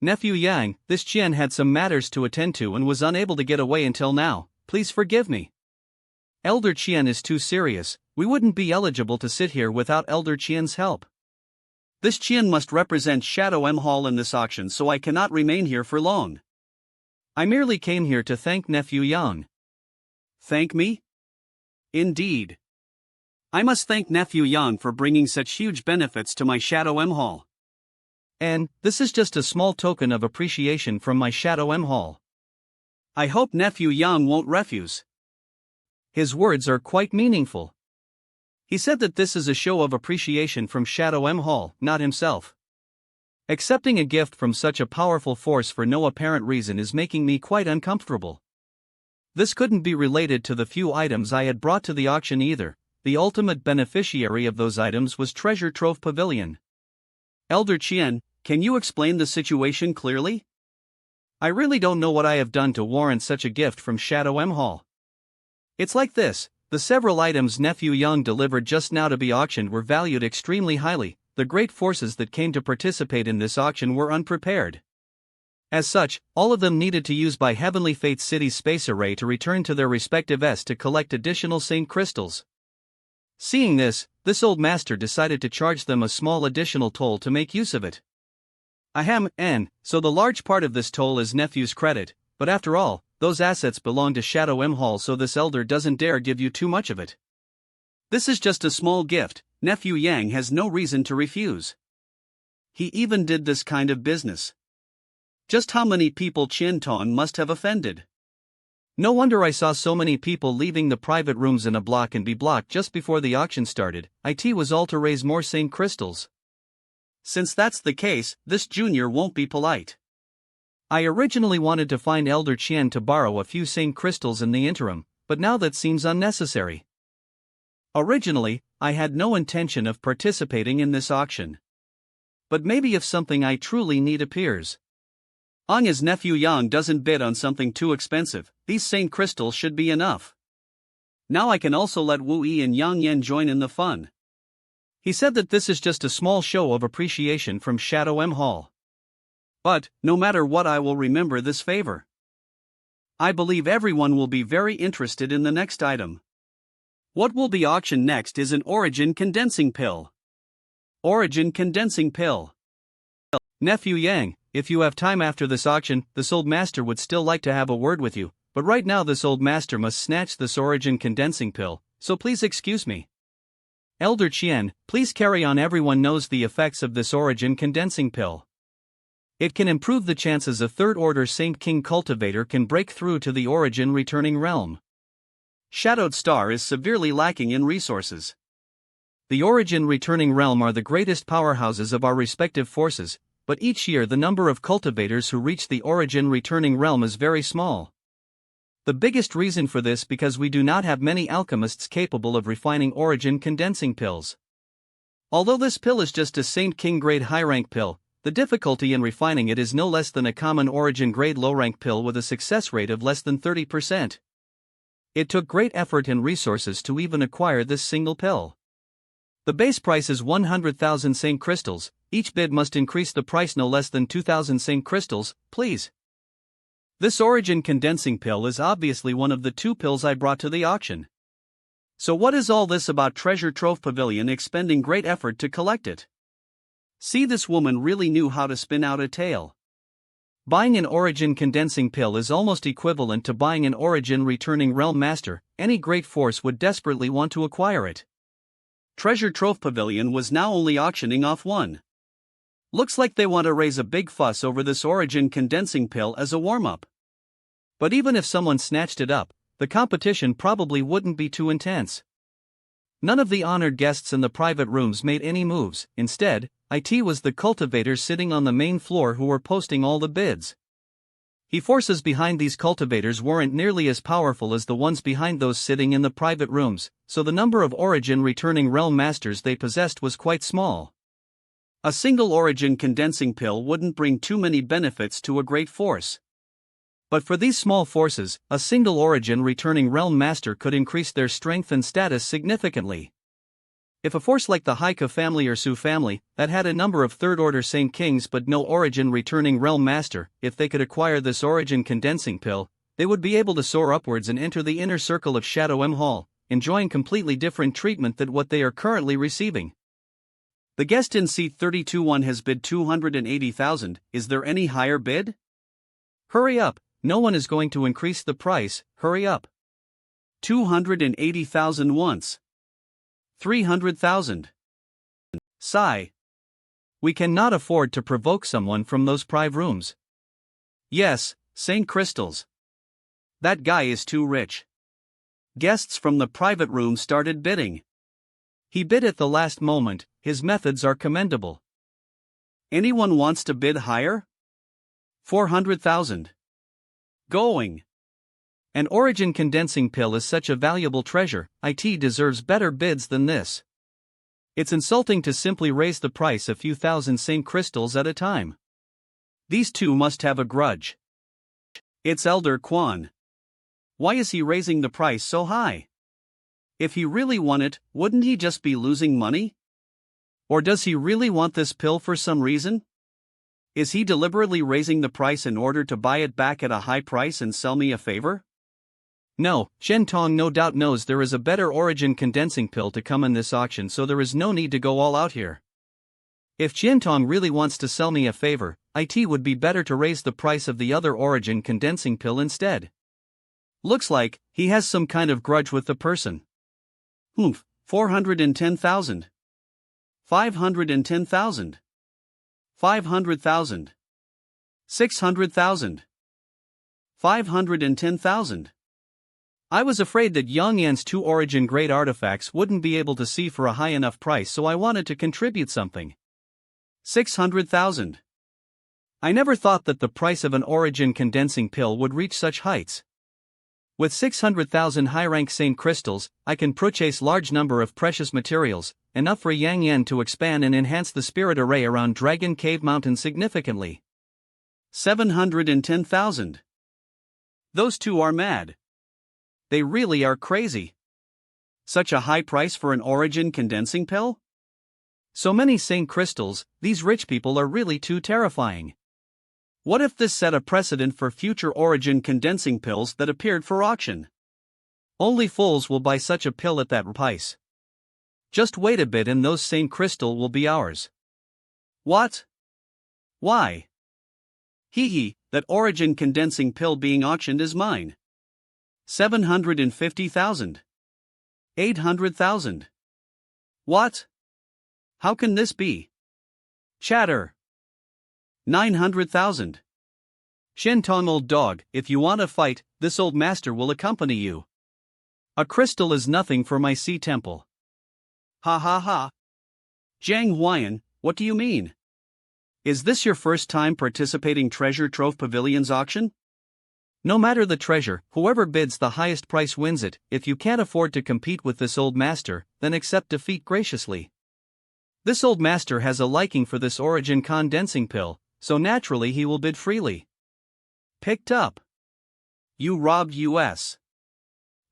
Nephew Yang, this Qian had some matters to attend to and was unable to get away until now, please forgive me. Elder Qian is too serious, we wouldn't be eligible to sit here without Elder Qian's help. This Qian must represent Shadow M Hall in this auction, so I cannot remain here for long. I merely came here to thank Nephew Yang. Thank me? Indeed. I must thank Nephew Yang for bringing such huge benefits to my Shadow M Hall. And, this is just a small token of appreciation from my Shadow M Hall. I hope Nephew Yang won't refuse. His words are quite meaningful. He said that this is a show of appreciation from Shadow M Hall, not himself. Accepting a gift from such a powerful force for no apparent reason is making me quite uncomfortable. This couldn't be related to the few items I had brought to the auction either. The ultimate beneficiary of those items was Treasure Trove Pavilion. Elder Qian, can you explain the situation clearly? I really don't know what I have done to warrant such a gift from Shadow M Hall. It's like this, the several items Nephew Yang delivered just now to be auctioned were valued extremely highly. The great forces that came to participate in this auction were unprepared. As such, all of them needed to use by Heavenly Fate's City's space array to return to their respective S to collect additional Saint crystals. Seeing this old master decided to charge them a small additional toll to make use of it. Ahem, and so the large part of this toll is Nephew's credit, but after all, those assets belong to Shadow M Hall, so this elder doesn't dare give you too much of it. This is just a small gift, Nephew Yang has no reason to refuse. He even did this kind of business. Just how many people Qian Tong must have offended? No wonder I saw so many people leaving the private rooms in a block and B block just before the auction started. It was all to raise more Saint crystals. Since that's the case, this junior won't be polite. I originally wanted to find Elder Qian to borrow a few Saint crystals in the interim, but now that seems unnecessary. Originally, I had no intention of participating in this auction. But maybe if something I truly need appears. As Nephew Yang doesn't bid on something too expensive, these Saint crystals should be enough. Now I can also let Wu Yi and Yang Yan join in the fun. He said that this is just a small show of appreciation from Shadow M Hall. But, no matter what, I will remember this favor. I believe everyone will be very interested in the next item. What will be auctioned next is an Origin condensing pill. Origin Condensing Pill. Nephew Yang, if you have time after this auction, this old master would still like to have a word with you, but right now this old master must snatch this Origin Condensing Pill, so please excuse me. Elder Chien, please carry on. Everyone knows the effects of this Origin Condensing Pill. It can improve the chances a third-order Saint King cultivator can break through to the Origin returning realm. Shadowed Star is severely lacking in resources. The Origin returning realm are the greatest powerhouses of our respective forces, but each year the number of cultivators who reach the Origin returning realm is very small. The biggest reason for this because we do not have many alchemists capable of refining Origin condensing pills. Although this pill is just a Saint King grade high rank pill, the difficulty in refining it is no less than a common Origin grade low rank pill with a success rate of less than 30%. It took great effort and resources to even acquire this single pill. The base price is 100,000 Saint crystals. Each bid must increase the price no less than 2,000 Saint crystals, please. This Origin condensing pill is obviously one of the two pills I brought to the auction. So what is all this about Treasure Trove Pavilion expending great effort to collect it? See, this woman really knew how to spin out a tale. Buying an Origin condensing pill is almost equivalent to buying an Origin returning realm master. Any great force would desperately want to acquire it. Treasure Trove Pavilion was now only auctioning off one. Looks like they want to raise a big fuss over this Origin condensing pill as a warm-up. But even if someone snatched it up, the competition probably wouldn't be too intense. None of the honored guests in the private rooms made any moves. Instead, it was the cultivators sitting on the main floor who were posting all the bids. The forces behind these cultivators weren't nearly as powerful as the ones behind those sitting in the private rooms, so the number of Origin returning realm masters they possessed was quite small. A single Origin condensing pill wouldn't bring too many benefits to a great force. But for these small forces, a single Origin returning realm master could increase their strength and status significantly. If a force like the Haika family or Su family, that had a number of third-order Saint Kings but no Origin returning realm master, if they could acquire this Origin condensing pill, they would be able to soar upwards and enter the inner circle of Shadow M Hall, enjoying completely different treatment than what they are currently receiving. The guest in seat 32-1 has bid 280,000, is there any higher bid? Hurry up, no one is going to increase the price, hurry up. 280,000 once. 300,000. Sigh. We cannot afford to provoke someone from those private rooms. Yes, Saint Crystals. That guy is too rich. Guests from the private room started bidding. He bid at the last moment, his methods are commendable. Anyone wants to bid higher? 400,000. Going. An Origin condensing pill is such a valuable treasure, it deserves better bids than this. It's insulting to simply raise the price a few thousand Saint crystals at a time. These two must have a grudge. It's Elder Quan. Why is he raising the price so high? If he really won it, wouldn't he just be losing money? Or does he really want this pill for some reason? Is he deliberately raising the price in order to buy it back at a high price and sell me a favor? No, Shen Tong no doubt knows there is a better Origin condensing pill to come in this auction, so there is no need to go all out here. If Shen Tong really wants to sell me a favor, it would be better to raise the price of the other Origin condensing pill instead. Looks like he has some kind of grudge with the person. 410,000. 510,000. 500,000. 600,000. 510,000. I was afraid that Yang Yan's two Origin grade artifacts wouldn't be able to see for a high enough price, so I wanted to contribute something. 600,000. I never thought that the price of an Origin condensing pill would reach such heights. With 600,000 high-rank Saint crystals, I can purchase large number of precious materials, enough for Yang Yan to expand and enhance the spirit array around Dragon Cave Mountain significantly. 710,000. Those two are mad. They really are crazy. Such a high price for an Origin condensing pill? So many Saint crystals, these rich people are really too terrifying. What if this set a precedent for future Origin condensing pills that appeared for auction? Only fools will buy such a pill at that price. Just wait a bit and those same crystal will be ours. What? Why? Hee, that origin condensing pill being auctioned is mine. 750,000. 800,000. What? How can this be? Chatter. 900,000. Shintong old dog, if you want to fight, this old master will accompany you. A crystal is nothing for my sea temple. Ha ha ha. Jiang Huayan, what do you mean? Is this your first time participating Treasure Trove Pavilion's auction? No matter the treasure, whoever bids the highest price wins it. If you can't afford to compete with this old master, then accept defeat graciously. This old master has a liking for this origin condensing pill, so naturally he will bid freely. Picked up. You robbed us.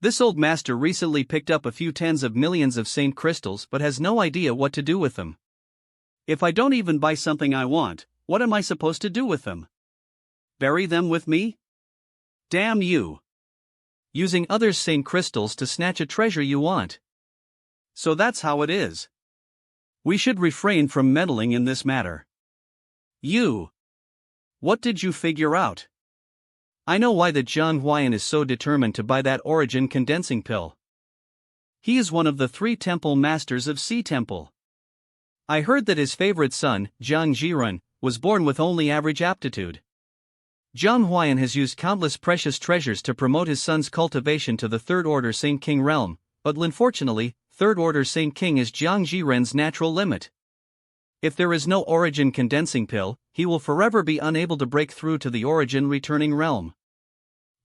This old master recently picked up a few tens of millions of Saint crystals but has no idea what to do with them. If I don't even buy something I want, what am I supposed to do with them? Bury them with me? Damn you. Using others' Saint crystals to snatch a treasure you want. So that's how it is. We should refrain from meddling in this matter. You. What did you figure out? I know why that Jiang Huayan is so determined to buy that origin condensing pill. He is one of the 3 temple masters of Sea Temple. I heard that his favorite son, Jiang Zhirun, was born with only average aptitude. Jiang Huayan has used countless precious treasures to promote his son's cultivation to the 3rd Order Saint King realm, but unfortunately, 3rd Order Saint King is Jiang Zhirun's natural limit. If there is no origin condensing pill, he will forever be unable to break through to the origin returning realm.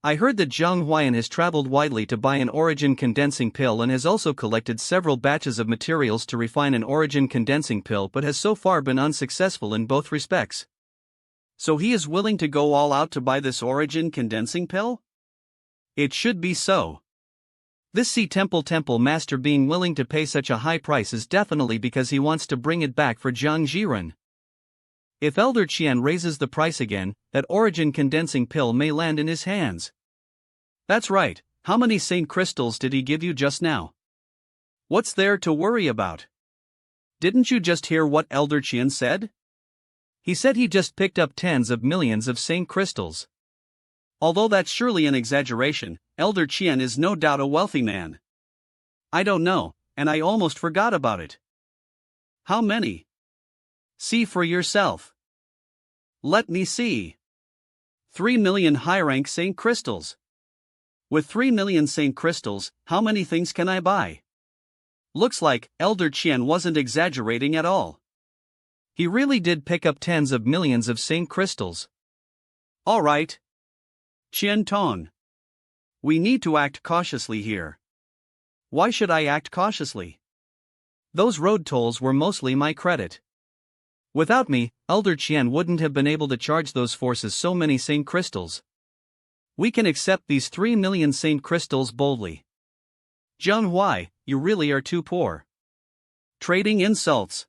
I heard that Jiang Huayan has traveled widely to buy an origin condensing pill and has also collected several batches of materials to refine an origin condensing pill but has so far been unsuccessful in both respects. So he is willing to go all out to buy this origin condensing pill? It should be so. This Sea Temple master being willing to pay such a high price is definitely because he wants to bring it back for Jiang Zhirun. If Elder Qian raises the price again, that origin condensing pill may land in his hands. That's right, how many Saint crystals did he give you just now? What's there to worry about? Didn't you just hear what Elder Qian said? He said he just picked up tens of millions of Saint crystals. Although that's surely an exaggeration, Elder Qian is no doubt a wealthy man. I don't know, and I almost forgot about it. How many? See for yourself. Let me see. 3 million high-rank Saint crystals. With 3 million Saint crystals, how many things can I buy? Looks like Elder Qian wasn't exaggerating at all. He really did pick up tens of millions of Saint crystals. All right. Qian Tong. We need to act cautiously here. Why should I act cautiously? Those road tolls were mostly my credit. Without me, Elder Qian wouldn't have been able to charge those forces so many Saint crystals. We can accept these 3 million Saint crystals boldly. Jiang Huai, you really are too poor. Trading insults.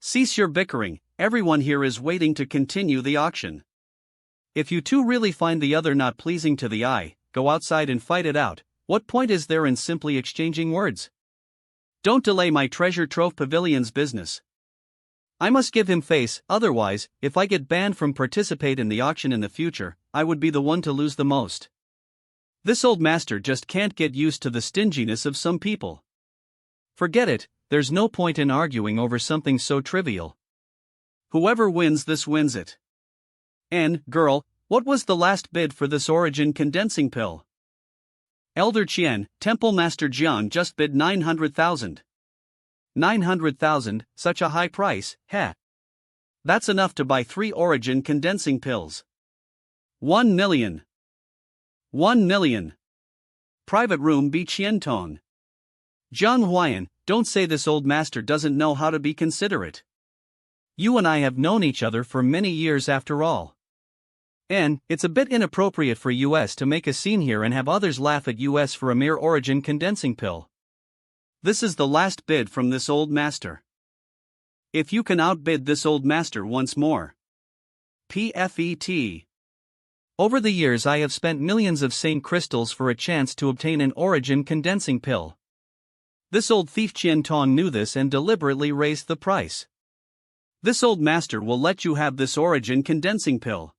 Cease your bickering, everyone here is waiting to continue the auction. If you two really find the other not pleasing to the eye, go outside and fight it out. What point is there in simply exchanging words? Don't delay my Treasure Trove Pavilion's business. I must give him face, otherwise, if I get banned from participate in the auction in the future, I would be the one to lose the most. This old master just can't get used to the stinginess of some people. Forget it, there's no point in arguing over something so trivial. Whoever wins this wins it. And, girl, what was the last bid for this origin condensing pill? Elder Qian, Temple Master Jiang just bid 900,000. 900,000, such a high price, heh. That's enough to buy 3 origin condensing pills. 1 million. 1 million. Private room B Qiantong. Jiang Huayan, don't say this old master doesn't know how to be considerate. You and I have known each other for many years after all. And, it's a bit inappropriate for us to make a scene here and have others laugh at us for a mere origin condensing pill. This is the last bid from this old master. If you can outbid this old master once more. PFET. Over the years I have spent millions of Saint crystals for a chance to obtain an origin condensing pill. This old thief Qian Tong knew this and deliberately raised the price. This old master will let you have this origin condensing pill.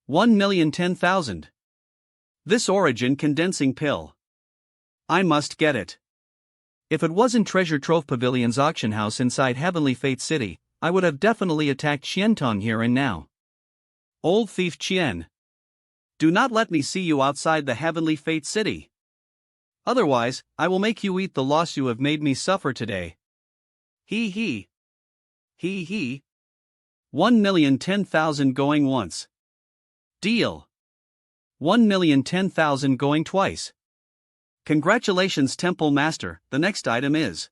1,010,000. This origin condensing pill. I must get it. If it wasn't Treasure Trove Pavilion's auction house inside Heavenly Fate City, I would have definitely attacked Qian Tong here and now. Old thief Qian. Do not let me see you outside the Heavenly Fate City. Otherwise, I will make you eat the loss you have made me suffer today. Hee hee. Hee hee. 1,010,000 going once. Deal. 1,010,000 going twice. Congratulations, Temple Master. The next item is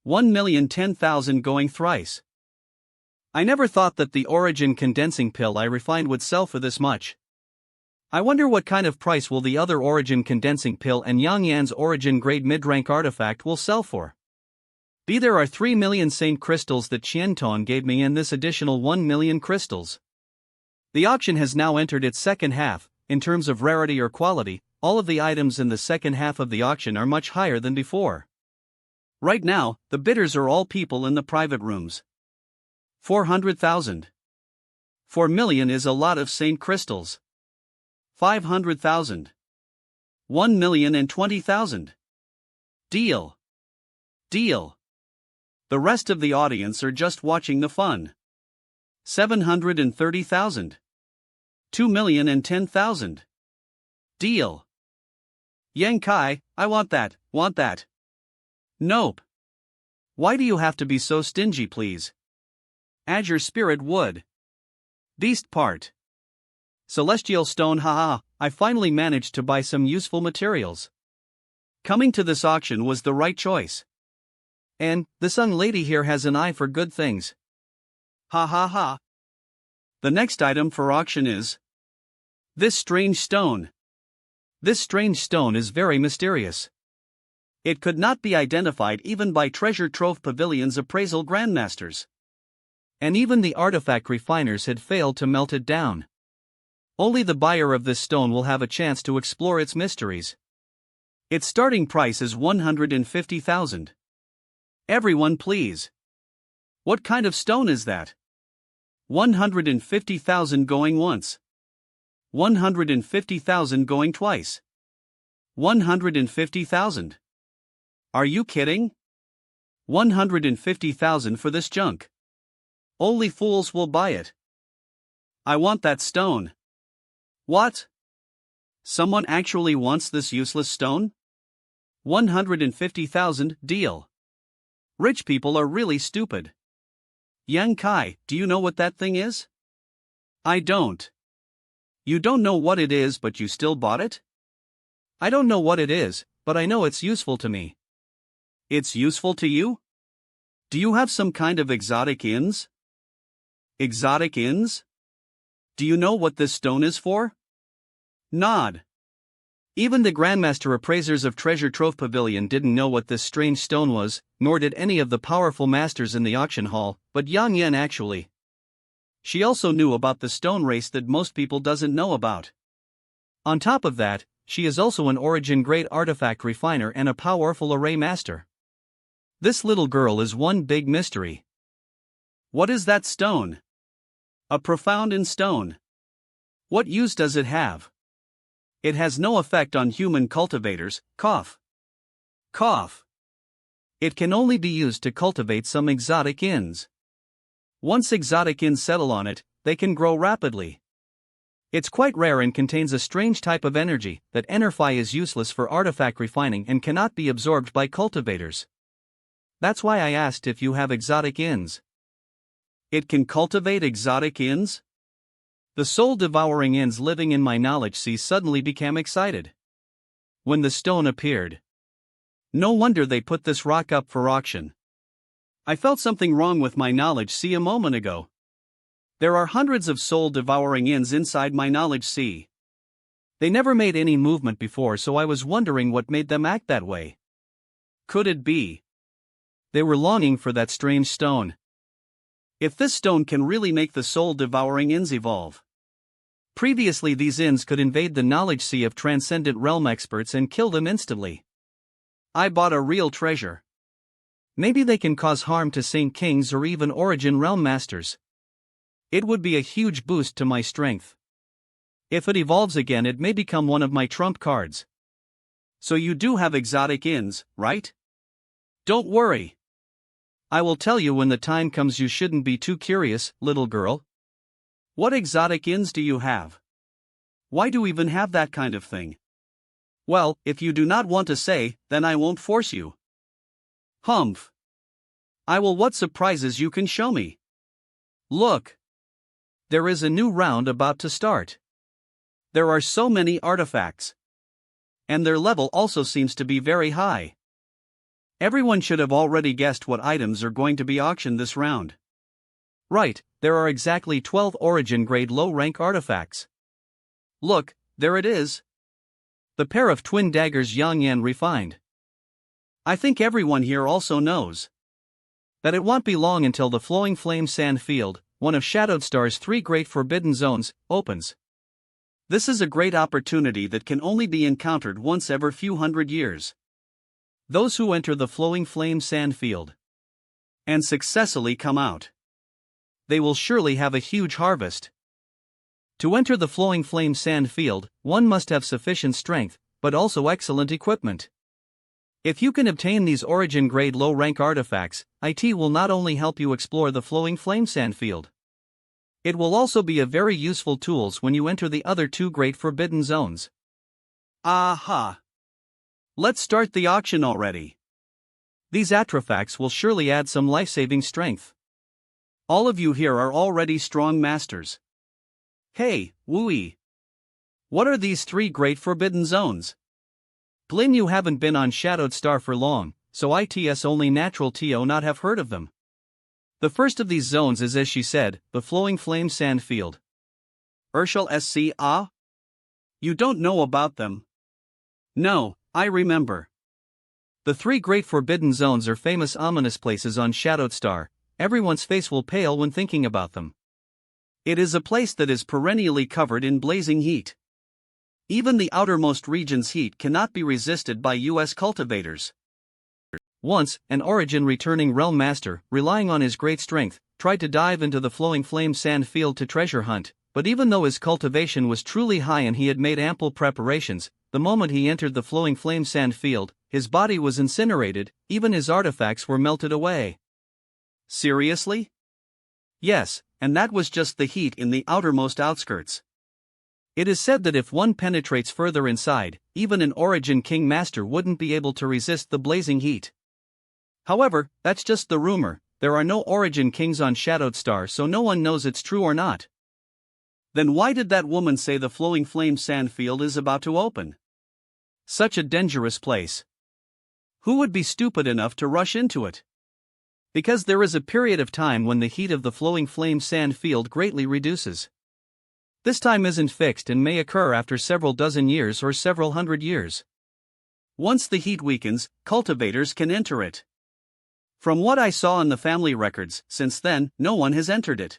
1,010,000 going thrice. I never thought that the origin condensing pill I refined would sell for this much. I wonder what kind of price will the other origin condensing pill and Yang Yan's origin grade mid-rank artifact will sell for. There are 3 million saint crystals that Qian Tong gave me and this additional 1 million crystals. The auction has now entered its second half. In terms of rarity or quality, all of the items in the second half of the auction are much higher than before. Right now, the bidders are all people in the private rooms. 400,000. 4 million is a lot of saint crystals. 500,000. 1,020,000. Deal. Deal. The rest of the audience are just watching the fun. 730,000. 2,010,000. Deal. Yang Kai, I want that. Nope. Why do you have to be so stingy, please? Add your spirit wood. Beast part. Celestial stone, haha, I finally managed to buy some useful materials. Coming to this auction was the right choice. And, this young lady here has an eye for good things. Ha ha ha. The next item for auction is this strange stone. This strange stone is very mysterious. It could not be identified even by Treasure Trove Pavilion's appraisal grandmasters. And even the artifact refiners had failed to melt it down. Only the buyer of this stone will have a chance to explore its mysteries. Its starting price is 150,000. Everyone please. What kind of stone is that? 150,000 going once. 150,000 going twice. 150,000. Are you kidding? 150,000 for this junk. Only fools will buy it. I want that stone. What? Someone actually wants this useless stone? 150,000, deal. Rich people are really stupid. Yang Kai, do you know what that thing is? I don't. You don't know what it is, but you still bought it? I don't know what it is, but I know it's useful to me. It's useful to you? Do you have some kind of exotic ins? Exotic ins? Do you know what this stone is for? Nod. Even the Grandmaster appraisers of Treasure Trove Pavilion didn't know what this strange stone was, nor did any of the powerful masters in the auction hall, but Yang Yan actually. She also knew about the stone race that most people doesn't know about. On top of that, she is also an origin grade artifact refiner and a powerful array master. This little girl is one big mystery. What is that stone? A profound in stone. What use does it have? It has no effect on human cultivators, cough. Cough. It can only be used to cultivate some exotic ins. Once exotic ins settle on it, they can grow rapidly. It's quite rare and contains a strange type of energy that energy is useless for artifact refining and cannot be absorbed by cultivators. That's why I asked if you have exotic ins. It can cultivate exotic ins? The soul-devouring ins living in my knowledge sea suddenly became excited. When the stone appeared. No wonder they put this rock up for auction. I felt something wrong with my knowledge sea a moment ago. There are hundreds of soul-devouring ins inside my knowledge sea. They never made any movement before, so I was wondering what made them act that way. Could it be? They were longing for that strange stone. If this stone can really make the soul-devouring ins evolve. Previously these ins could invade the knowledge sea of transcendent realm experts and kill them instantly. I bought a real treasure. Maybe they can cause harm to Saint Kings or even Origin Realm Masters. It would be a huge boost to my strength. If it evolves again, it may become one of my trump cards. So you do have exotic ins, right? Don't worry. I will tell you when the time comes. You shouldn't be too curious, little girl. What exotic ins do you have? Why do you even have that kind of thing? Well, if you do not want to say, then I won't force you. Humph. I will. What surprises you can show me? Look. There is a new round about to start. There are so many artifacts. And their level also seems to be very high. Everyone should have already guessed what items are going to be auctioned this round. Right, there are exactly 12 Origin grade low rank artifacts. Look, there it is. The pair of twin daggers Yang Yan refined. I think everyone here also knows that it won't be long until the Flowing Flame Sand Field, one of Shadowed Star's 3 great forbidden zones, opens. This is a great opportunity that can only be encountered once every few hundred years. Those who enter the Flowing Flame Sand Field and successfully come out, they will surely have a huge harvest. To enter the Flowing Flame Sand Field, one must have sufficient strength, but also excellent equipment. If you can obtain these Origin grade low rank artifacts, it will not only help you explore the Flowing Flame Sand Field, it will also be a very useful tools when you enter the other 2 great forbidden zones. Aha! Let's start the auction already. These artifacts will surely add some life-saving strength. All of you here are already strong masters. Hey, Wooey! What are these 3 great forbidden zones? Glyn, you haven't been on Shadowed Star for long, so it's only natural to not have heard of them. The first of these zones is, as she said, the Flowing Flame Sand Field. Urshel SC. You don't know about them? No, I remember. The 3 great forbidden zones are famous ominous places on Shadowed Star. Everyone's face will pale when thinking about them. It is a place that is perennially covered in blazing heat. Even the outermost region's heat cannot be resisted by US cultivators. Once, an Origin returning realm master, relying on his great strength, tried to dive into the Flowing Flame Sand Field to treasure hunt, but even though his cultivation was truly high and he had made ample preparations, the moment he entered the Flowing Flame Sand Field, his body was incinerated, even his artifacts were melted away. Seriously? Yes, and that was just the heat in the outermost outskirts. It is said that if one penetrates further inside, even an Origin King Master wouldn't be able to resist the blazing heat. However, that's just the rumor. There are no Origin Kings on Shadowed Star, so no one knows it's true or not. Then why did that woman say the Flowing Flame Sand Field is about to open? Such a dangerous place. Who would be stupid enough to rush into it? Because there is a period of time when the heat of the Flowing Flame Sand Field greatly reduces. This time isn't fixed and may occur after several dozen years or several hundred years. Once the heat weakens, cultivators can enter it. From what I saw in the family records, since then, no one has entered it.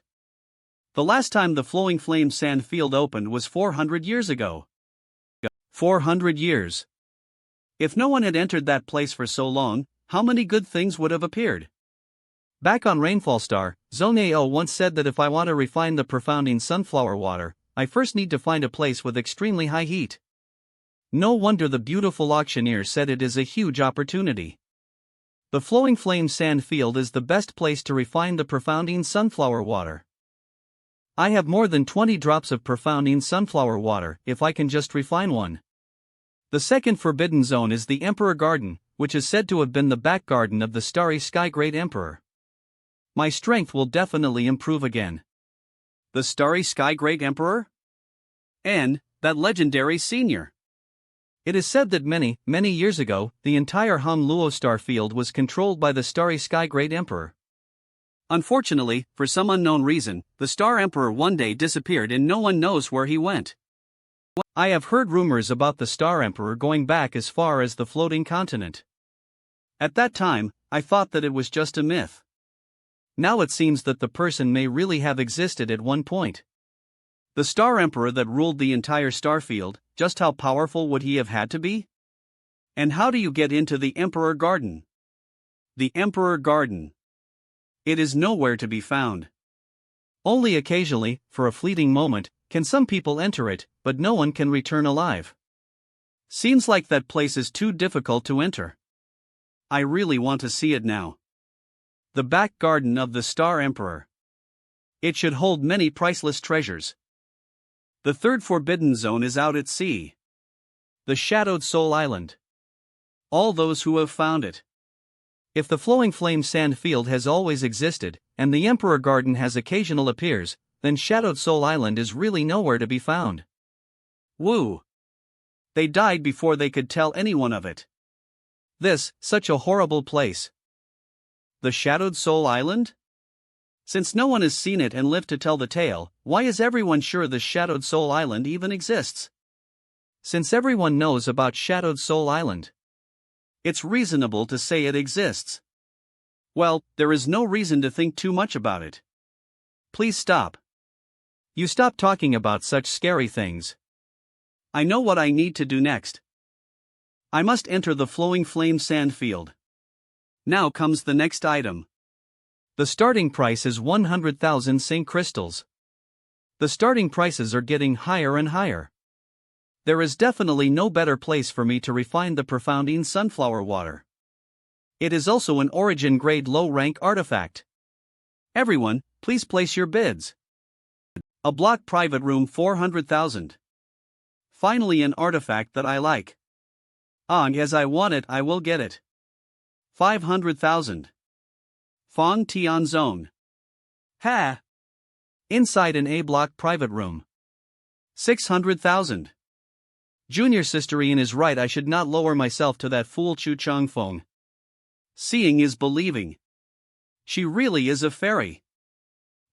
The last time the Flowing Flame Sand Field opened was 400 years ago. 400 years. If no one had entered that place for so long, how many good things would have appeared? Back on Rainfall Star, Zone AO once said that if I want to refine the profounding sunflower water, I first need to find a place with extremely high heat. No wonder the beautiful auctioneer said it is a huge opportunity. The Flowing Flame Sand Field is the best place to refine the profounding sunflower water. I have more than 20 drops of profounding sunflower water if I can just refine one. The second forbidden zone is the Emperor Garden, which is said to have been the back garden of the Starry Sky Great Emperor. My strength will definitely improve again. The Starry Sky Great Emperor? And that legendary senior. It is said that many years ago, the entire Hum Luo star field was controlled by the Starry Sky Great Emperor. Unfortunately, for some unknown reason, the Star Emperor one day disappeared and no one knows where he went. I have heard rumors about the Star Emperor going back as far as the floating continent. At that time, I thought that it was just a myth. Now it seems that the person may really have existed at one point. The Star Emperor that ruled the entire star field, just how powerful would he have had to be? And how do you get into the Emperor Garden? The Emperor Garden. It is nowhere to be found. Only occasionally, for a fleeting moment, can some people enter it, but no one can return alive. Seems like that place is too difficult to enter. I really want to see it now. The back garden of the Star Emperor. It should hold many priceless treasures. The third forbidden zone is out at sea. The Shadowed Soul Island. All those who have found it. If the Flowing Flame Sand Field has always existed, and the Emperor Garden has occasional appears, then Shadowed Soul Island is really nowhere to be found. Woo! They died before they could tell anyone of it. Such a horrible place. The Shadowed Soul Island? Since no one has seen it and lived to tell the tale, why is everyone sure the Shadowed Soul Island even exists? Since everyone knows about Shadowed Soul Island, it's reasonable to say it exists. Well, there is no reason to think too much about it. Please stop. You stop talking about such scary things. I know what I need to do next. I must enter the Flowing Flame Sand Field. Now comes the next item. The starting price is 100,000 St. Crystals. The starting prices are getting higher and higher. There is definitely no better place for me to refine the profoundine sunflower water. It is also an origin grade low rank artifact. Everyone, please place your bids. A block private room 400,000. Finally an artifact that I like. As I want it I will get it. 500,000. Fong Tian Zone. Ha! Inside an A block private room. 600,000. Junior Sister Ian is right, I should not lower myself to that fool Chu Chong Fong. Seeing is believing. She really is a fairy.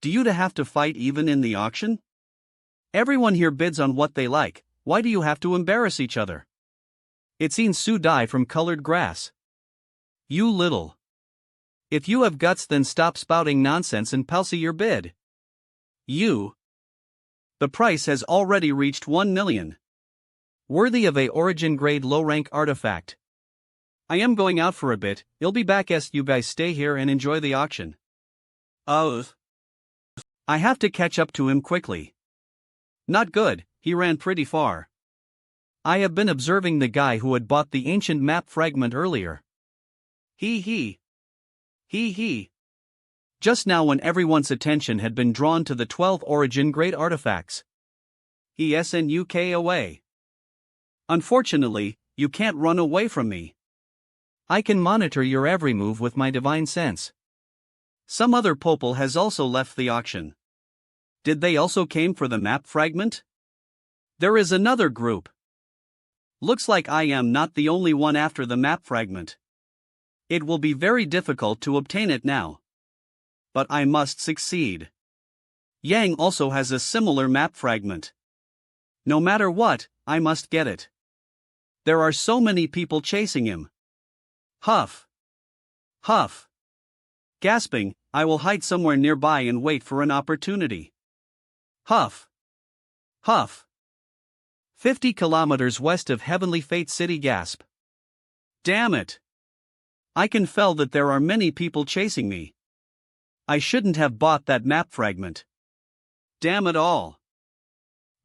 Do you have to fight even in the auction? Everyone here bids on what they like, why do you have to embarrass each other? It's seen Su Dai from Colored Grass. You little. If you have guts then stop spouting nonsense and palsy your bid. You. The price has already reached 1 million. Worthy of a origin grade low rank artifact. I am going out for a bit, I'll be back as you guys stay here and enjoy the auction. I have to catch up to him quickly. Not good, he ran pretty far. I have been observing the guy who had bought the ancient map fragment earlier. He. Just now when everyone's attention had been drawn to the 12 origin grade artifacts. He snuk away. Unfortunately, you can't run away from me. I can monitor your every move with my divine sense. Some other popel has also left the auction. Did they also came for the map fragment? There is another group. Looks like I am not the only one after the map fragment. It will be very difficult to obtain it now. But I must succeed. Yang also has a similar map fragment. No matter what, I must get it. There are so many people chasing him. Huff. Huff. Gasping, I will hide somewhere nearby and wait for an opportunity. Huff. Huff. 50 kilometers west of Heavenly Fate City. Gasp. Damn it. I can feel that there are many people chasing me. I shouldn't have bought that map fragment. Damn it all.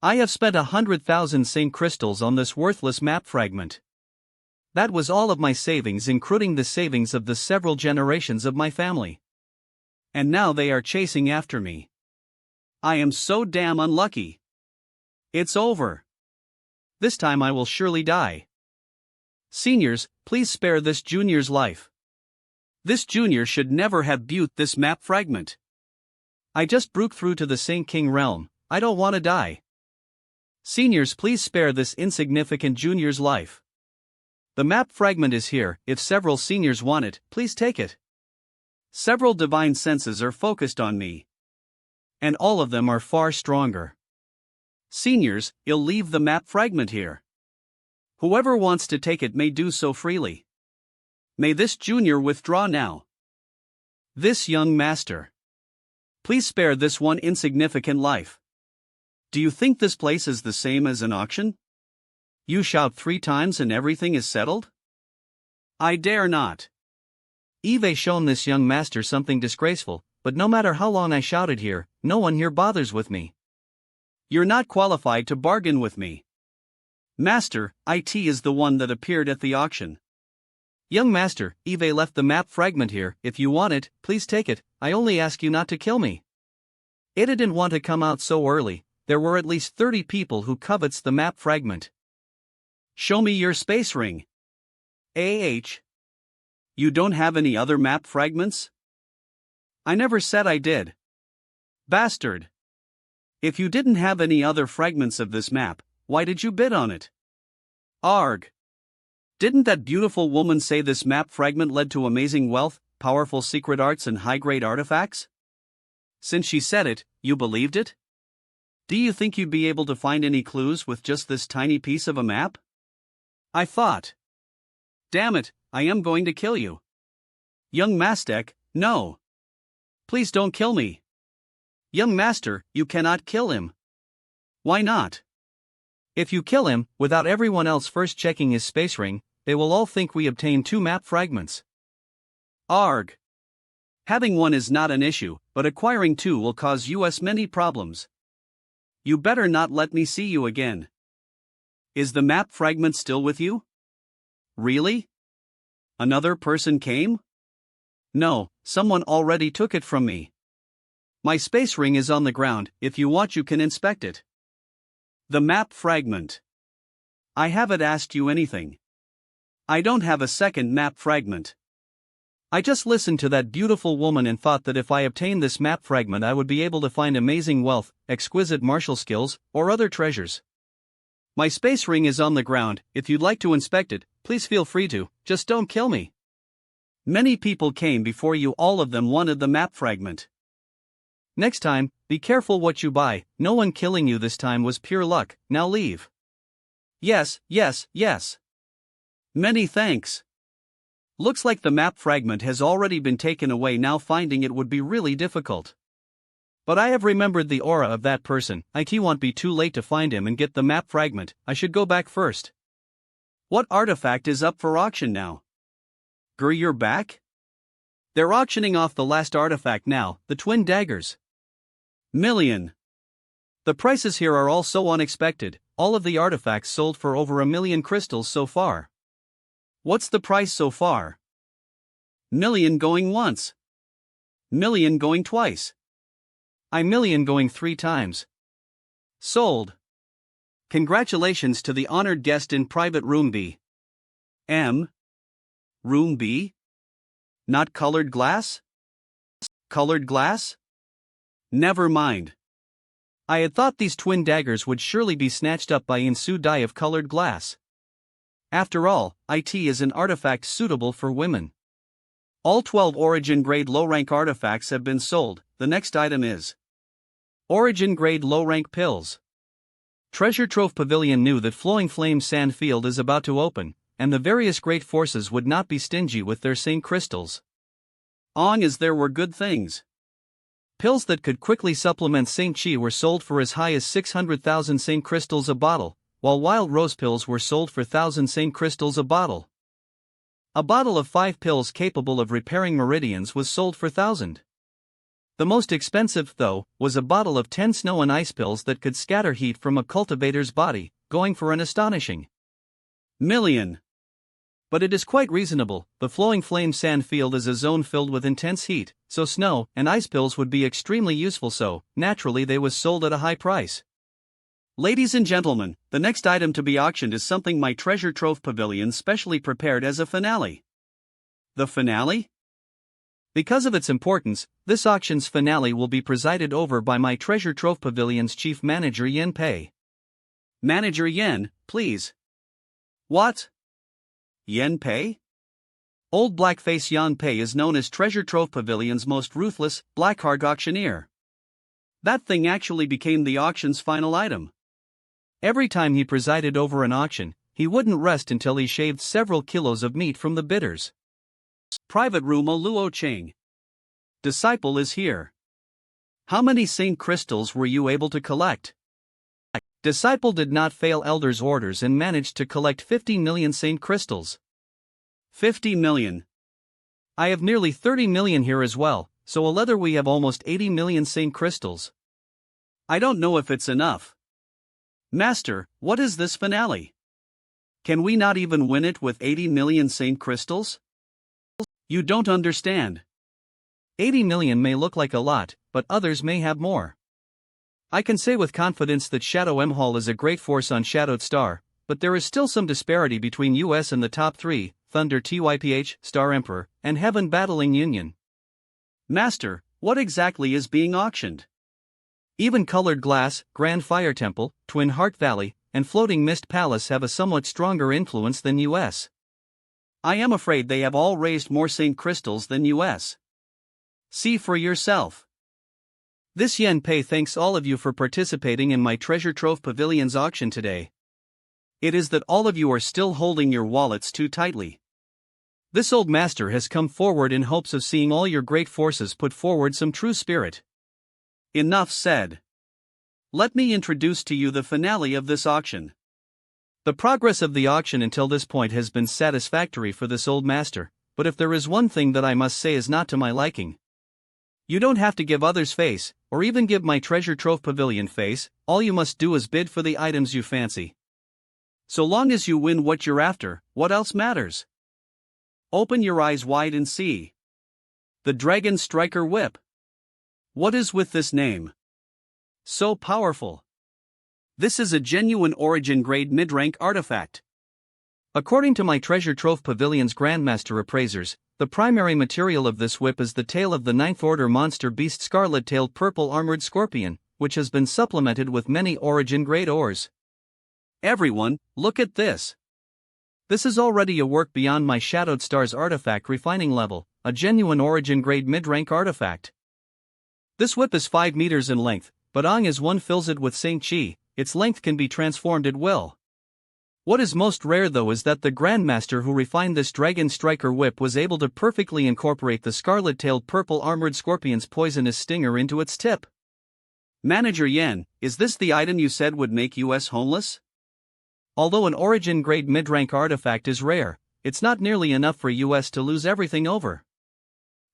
I have spent 100,000 St. Crystals on this worthless map fragment. That was all of my savings, including the savings of the several generations of my family. And now they are chasing after me. I am so damn unlucky. It's over. This time I will surely die. Seniors, please spare this junior's life. This junior should never have bought this map fragment. I just broke through to the Saint King realm, I don't want to die. Seniors, please spare this insignificant junior's life. The map fragment is here, if several seniors want it, please take it. Several divine senses are focused on me. And all of them are far stronger. Seniors, I'll leave the map fragment here. Whoever wants to take it may do so freely. May this junior withdraw now. This young master. Please spare this one insignificant life. Do you think this place is the same as an auction? You shout 3 times and everything is settled? I dare not. Eve shown this young master something disgraceful, but no matter how long I shouted here, no one here bothers with me. You're not qualified to bargain with me. Master, it is the one that appeared at the auction. Young master, Eve left the map fragment here. If you want it, please take it. I only ask you not to kill me. It didn't want to come out so early. There were at least 30 people who covets the map fragment. Show me your space ring. You don't have any other map fragments? I never said I did. Bastard. If you didn't have any other fragments of this map, why did you bid on it? Arg. Didn't that beautiful woman say this map fragment led to amazing wealth, powerful secret arts and high-grade artifacts? Since she said it, you believed it? Do you think you'd be able to find any clues with just this tiny piece of a map? I thought. Damn it, I am going to kill you. Young Mastek, no. Please don't kill me. Young master, you cannot kill him. Why not? If you kill him, without everyone else first checking his space ring, they will all think we obtained 2 map fragments. Arg. Having one is not an issue, but acquiring 2 will cause us many problems. You better not let me see you again. Is the map fragment still with you? Really? Another person came? No, someone already took it from me. My space ring is on the ground. If you want, you can inspect it. The map fragment. I haven't asked you anything. I don't have a second map fragment. I just listened to that beautiful woman and thought that if I obtained this map fragment I would be able to find amazing wealth, exquisite martial skills, or other treasures. My space ring is on the ground. If you'd like to inspect it, please feel free to, just don't kill me. Many people came before you, all of them wanted the map fragment. Next time, be careful what you buy. No one killing you this time was pure luck. Now leave. Yes. Many thanks. Looks like the map fragment has already been taken away. Now finding it would be really difficult. But I have remembered the aura of that person. It won't be too late to find him and get the map fragment. I should go back first. What artifact is up for auction now? You're back? They're auctioning off the last artifact now, the twin daggers. Million. The prices here are all so unexpected. All of the artifacts sold for over 1 million crystals so far. What's the price so far? Million going once. Million going twice. I million going 3 times. Sold. Congratulations to the honored guest in private room B. Room B? Not colored glass? Colored glass? Never mind. I had thought these twin daggers would surely be snatched up by Insu Dai of colored glass. After all, it is an artifact suitable for women. All 12 origin grade low rank artifacts have been sold. The next item is origin grade low rank pills. Treasure Trove Pavilion knew that Flowing Flame Sand Field is about to open, and the various great forces would not be stingy with their Saint crystals. Long as there were good things. Pills that could quickly supplement Saint Chi were sold for as high as 600,000 Saint crystals a bottle, while wild rose pills were sold for 1,000 Saint crystals a bottle. A bottle of 5 pills capable of repairing meridians was sold for 1,000. The most expensive, though, was a bottle of 10 snow and ice pills that could scatter heat from a cultivator's body, going for an astonishing million. But it is quite reasonable. The Flowing Flame Sand Field is a zone filled with intense heat, so snow and ice pills would be extremely useful, so, naturally they was sold at a high price. Ladies and gentlemen, the next item to be auctioned is something my Treasure Trove Pavilion specially prepared as a finale. The finale? Because of its importance, this auction's finale will be presided over by my Treasure Trove Pavilion's Chief Manager Yen Pei. Manager Yen, please. What? Yen Pei? Old Blackface Yen Pei is known as Treasure Trove Pavilion's most ruthless, blackheart auctioneer. That thing actually became the auction's final item. Every time he presided over an auction, he wouldn't rest until he shaved several kilos of meat from the bidders. Private room Luo Cheng. Disciple is here. How many Saint crystals were you able to collect? Disciple did not fail Elder's orders and managed to collect 50 million Saint crystals. 50 million. I have nearly 30 million here as well, so a leather we have almost 80 million Saint crystals. I don't know if it's enough. Master, what is this finale? Can we not even win it with 80 million Saint crystals? You don't understand. 80 million may look like a lot, but others may have more. I can say with confidence that Shadow M Hall is a great force on Shadowed Star, but there is still some disparity between US and the top 3, Thunder TYPH, Star Emperor, and Heaven Battling Union. Master, what exactly is being auctioned? Even Colored Glass, Grand Fire Temple, Twin Heart Valley, and Floating Mist Palace have a somewhat stronger influence than US. I am afraid they have all raised more Saint crystals than US. See for yourself. This Yen Pei thanks all of you for participating in my Treasure Trove Pavilion's auction today. It is that all of you are still holding your wallets too tightly. This old master has come forward in hopes of seeing all your great forces put forward some true spirit. Enough said. Let me introduce to you the finale of this auction. The progress of the auction until this point has been satisfactory for this old master, but if there is one thing that I must say is not to my liking. You don't have to give others face, or even give my Treasure Trove Pavilion face, all you must do is bid for the items you fancy. So long as you win what you're after, what else matters? Open your eyes wide and see. The Dragon Striker Whip. What is with this name? So powerful. This is a genuine origin grade mid-rank artifact. According to my Treasure Trove Pavilion's Grandmaster appraisers, the primary material of this whip is the tail of the 9th Order monster beast Scarlet-tailed Purple Armored Scorpion, which has been supplemented with many origin grade ores. Everyone, look at this. This is already a work beyond my Shadowed Stars artifact refining level, a genuine origin grade mid-rank artifact. This whip is 5 meters in length, but as one fills it with Saint Chi, its length can be transformed at will. What is most rare though is that the Grandmaster who refined this Dragon Striker whip was able to perfectly incorporate the Scarlet-tailed Purple Armored Scorpion's poisonous stinger into its tip. Manager Yen, is this the item you said would make us homeless? Although an origin grade mid-rank artifact is rare, it's not nearly enough for us to lose everything over.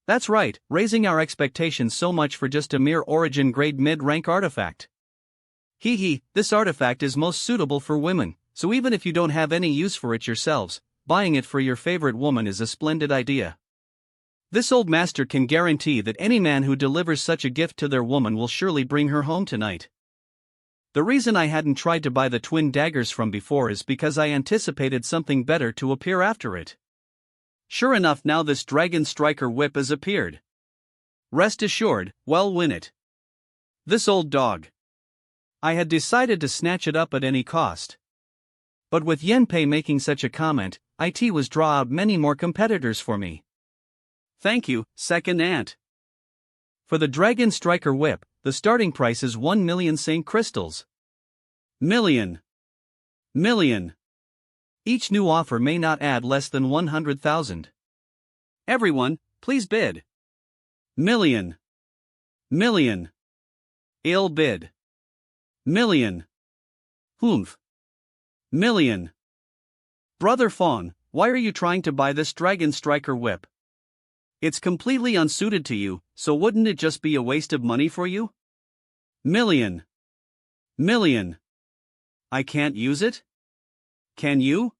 That's right, raising our expectations so much for just a mere origin grade mid-rank artifact. This artifact is most suitable for women, so even if you don't have any use for it yourselves, buying it for your favorite woman is a splendid idea. This old master can guarantee that any man who delivers such a gift to their woman will surely bring her home tonight. The reason I hadn't tried to buy the twin daggers from before is because I anticipated something better to appear after it. Sure enough, now this Dragon Striker whip has appeared. Rest assured, we'll win it. This old dog. I had decided to snatch it up at any cost. But with Yenpei making such a comment, it was draw out many more competitors for me. Thank you, second aunt. For the Dragon Striker whip, the starting price is 1 million Saint crystals. Million. Each new offer may not add less than 100,000. Everyone, please bid. Million. Ill bid. Million. Humph. Million. Brother Fawn, why are you trying to buy this Dragon Striker whip? It's completely unsuited to you, so wouldn't it just be a waste of money for you? Million. I can't use it? Can you?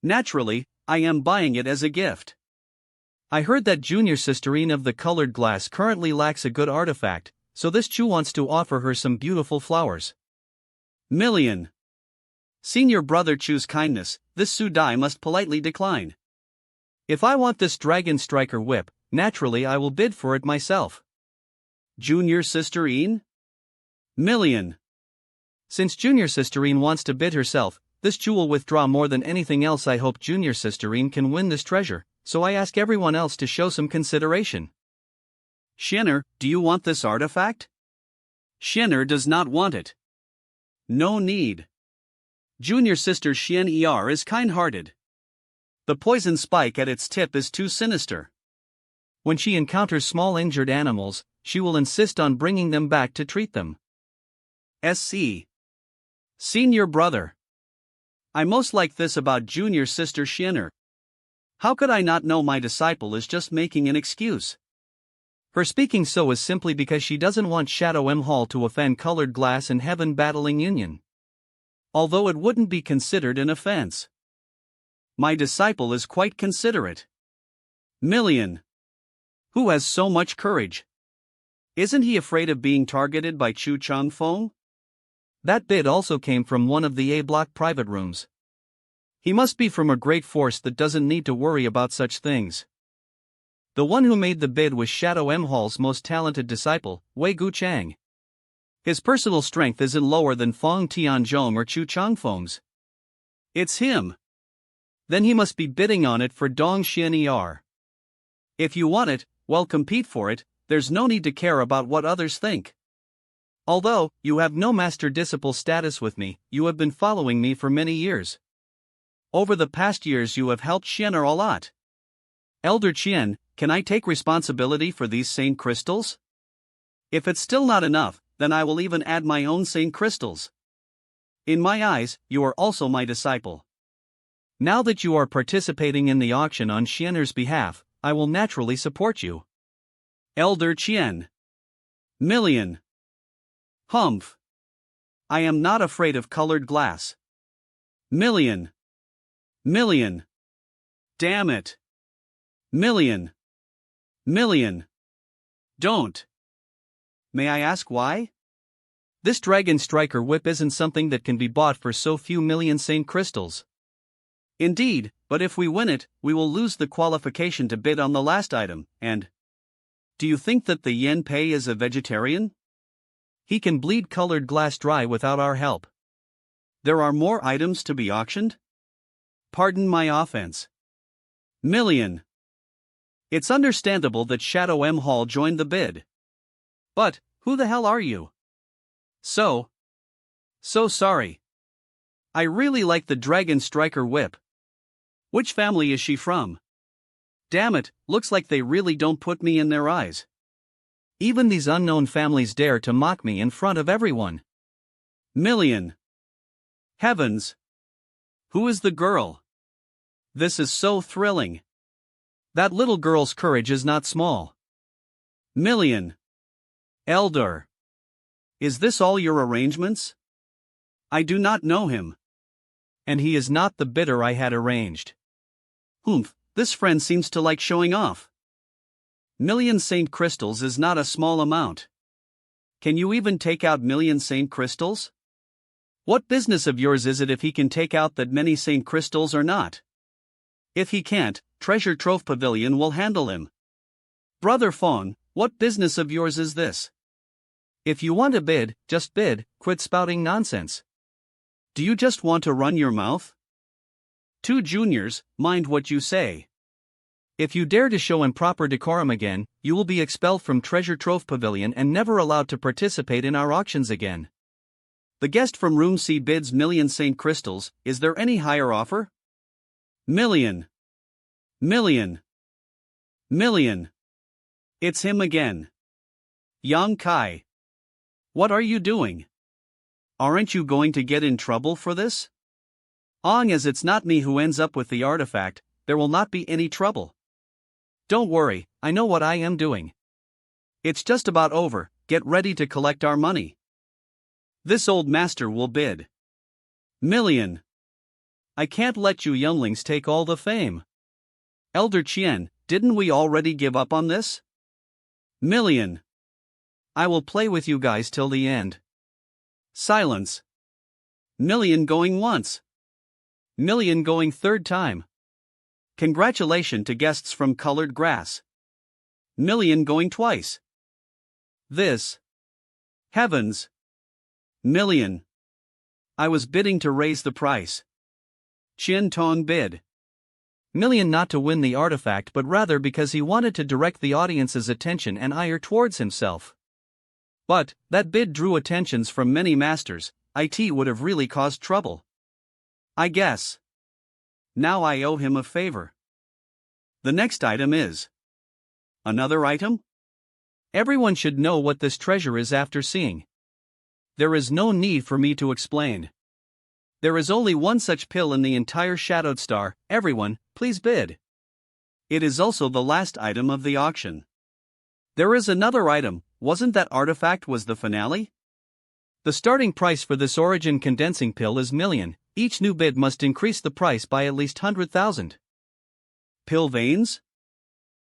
Naturally, I am buying it as a gift. I heard that Junior Sisterine of the Colored Glass currently lacks a good artifact, so this Chu wants to offer her some beautiful flowers. Million. Senior brother Chu's kindness, this Sudai must politely decline. If I want this Dragon Striker whip, naturally I will bid for it myself. Junior Sisterine? Million. Since Junior Sisterine wants to bid herself, this Chu will withdraw more than anything else. I hope Junior Sisterine can win this treasure, so I ask everyone else to show some consideration. Shinner, do you want this artifact? Shinner does not want it. No need. Junior sister Xian Er is kind-hearted. The poison spike at its tip is too sinister. When she encounters small injured animals, she will insist on bringing them back to treat them. SC. Senior brother. I most like this about junior sister Shinner. How could I not know my disciple is just making an excuse? Her speaking so is simply because she doesn't want Shadow M. Hall to offend Colored Glass and Heaven Battling Union. Although it wouldn't be considered an offense. My disciple is quite considerate. Million. Who has so much courage? Isn't he afraid of being targeted by Chu Chang Fong? That bid also came from one of the A-block private rooms. He must be from a great force that doesn't need to worry about such things. The one who made the bid was Shadow M. Hall's most talented disciple, Wei Gu Chang. His personal strength isn't lower than Fong Tianzhong or Chu Chang Feng's. It's him. Then he must be bidding on it for Dong Xian Er. If you want it, well, compete for it, there's no need to care about what others think. Although, you have no master-disciple status with me, you have been following me for many years. Over the past years you have helped Xian Er a lot. Elder Qian, can I take responsibility for these same crystals? If it's still not enough, then I will even add my own same crystals. In my eyes, you are also my disciple. Now that you are participating in the auction on Xian Er's behalf, I will naturally support you. Elder Qian. Million. Humph. I am not afraid of colored glass. Million. Million. Damn it. Million. Million. Don't. May I ask why? This Dragon Striker whip isn't something that can be bought for so few million Saint crystals. Indeed, but if we win it, we will lose the qualification to bid on the last item, and... Do you think that the Yen Pei is a vegetarian? He can bleed colored glass dry without our help. There are more items to be auctioned? Pardon my offense. Million. It's understandable that Shadow M. Hall joined the bid. But, who the hell are you? So sorry. I really like the Dragon Striker whip. Which family is she from? Damn it, looks like they really don't put me in their eyes. Even these unknown families dare to mock me in front of everyone. Million. Heavens. Who is the girl? This is so thrilling. That little girl's courage is not small. Million. Elder. Is this all your arrangements? I do not know him. And he is not the bidder I had arranged. Humph, this friend seems to like showing off. Million Saint crystals is not a small amount. Can you even take out million Saint crystals? What business of yours is it if he can take out that many Saint crystals or not? If he can't, Treasure Trove Pavilion will handle him. Brother Fong, what business of yours is this? If you want to bid, just bid, quit spouting nonsense. Do you just want to run your mouth? Two juniors, mind what you say. If you dare to show improper decorum again, you will be expelled from Treasure Trove Pavilion and never allowed to participate in our auctions again. The guest from Room C bids million Saint crystals, is there any higher offer? Million. Million. Million. It's him again. Yang Kai. What are you doing? Aren't you going to get in trouble for this? As it's not me who ends up with the artifact, there will not be any trouble. Don't worry, I know what I am doing. It's just about over, get ready to collect our money. This old master will bid. Million. I can't let you younglings take all the fame. Elder Qian, didn't we already give up on this? Million. I will play with you guys till the end. Silence. Million going once. Million going third time. Congratulations to guests from Colored Grass. Million going twice. This. Heavens. Million. I was bidding to raise the price. Chin Tong bid. Million not to win the artifact but rather because he wanted to direct the audience's attention and ire towards himself. But, that bid drew attentions from many masters, it would have really caused trouble. I guess. Now I owe him a favor. The next item is. Another item? Everyone should know what this treasure is after seeing. There is no need for me to explain. There is only one such pill in the entire Shadowed Star, everyone, please bid. It is also the last item of the auction. There is another item, wasn't that artifact was the finale? The starting price for this origin condensing pill is million, each new bid must increase the price by at least 100,000. Pill veins?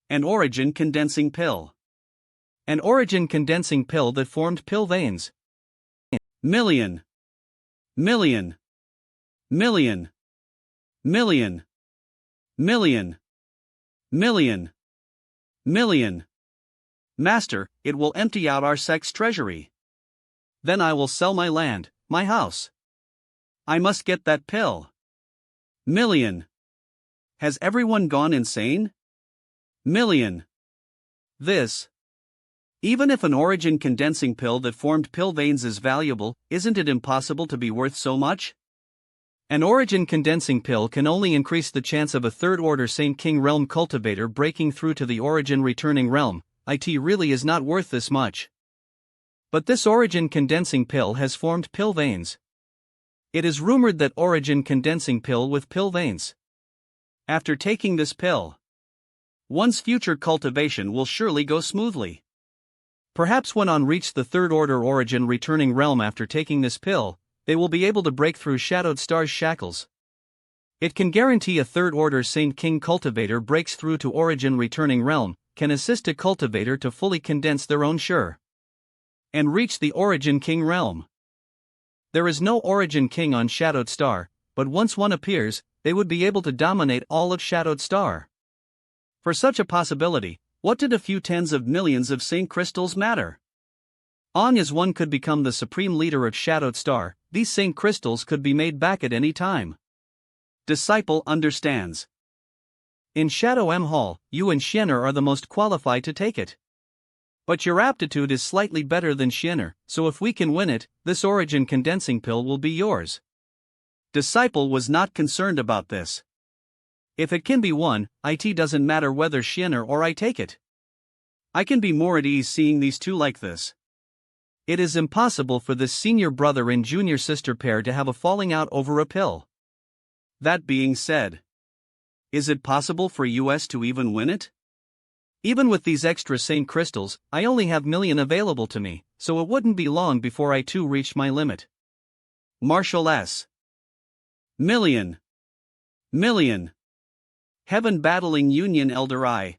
An origin condensing pill. An origin condensing pill that formed pill veins. Million. Million. Million. Million. Million. Million. Million. Master, it will empty out our sex treasury. Then I will sell my land, my house. I must get that pill. Million. Has everyone gone insane? Million. This. Even if an origin condensing pill that formed pill veins is valuable, isn't it impossible to be worth so much? An origin condensing pill can only increase the chance of a third-order Saint King realm cultivator breaking through to the origin returning realm. It really is not worth this much. But this origin condensing pill has formed pill veins. It is rumored that origin condensing pill with pill veins. After taking this pill, one's future cultivation will surely go smoothly. Perhaps when on reach the third-order origin returning realm after taking this pill, they will be able to break through Shadowed Star's shackles. It can guarantee a third-order Saint King cultivator breaks through to origin returning realm, can assist a cultivator to fully condense their own and reach the origin king realm. There is no origin king on Shadowed Star, but once one appears, they would be able to dominate all of Shadowed Star. For such a possibility, what did a few tens of millions of Saint Crystals matter? On as one could become the supreme leader of Shadowed Star, these Saint Crystals could be made back at any time. Disciple understands. In Shadow M Hall, you and Shinner are the most qualified to take it. But your aptitude is slightly better than Shinner, so if we can win it, this origin condensing pill will be yours. Disciple was not concerned about this. If it can be won, it doesn't matter whether Shinner or I take it. I can be more at ease seeing these two like this. It is impossible for this senior brother and junior sister pair to have a falling out over a pill. That being said, is it possible for US to even win it? Even with these extra Saint Crystals, I only have million available to me, so it wouldn't be long before I too reached my limit. Marshall S. Million. Million. Heaven battling Union Elder I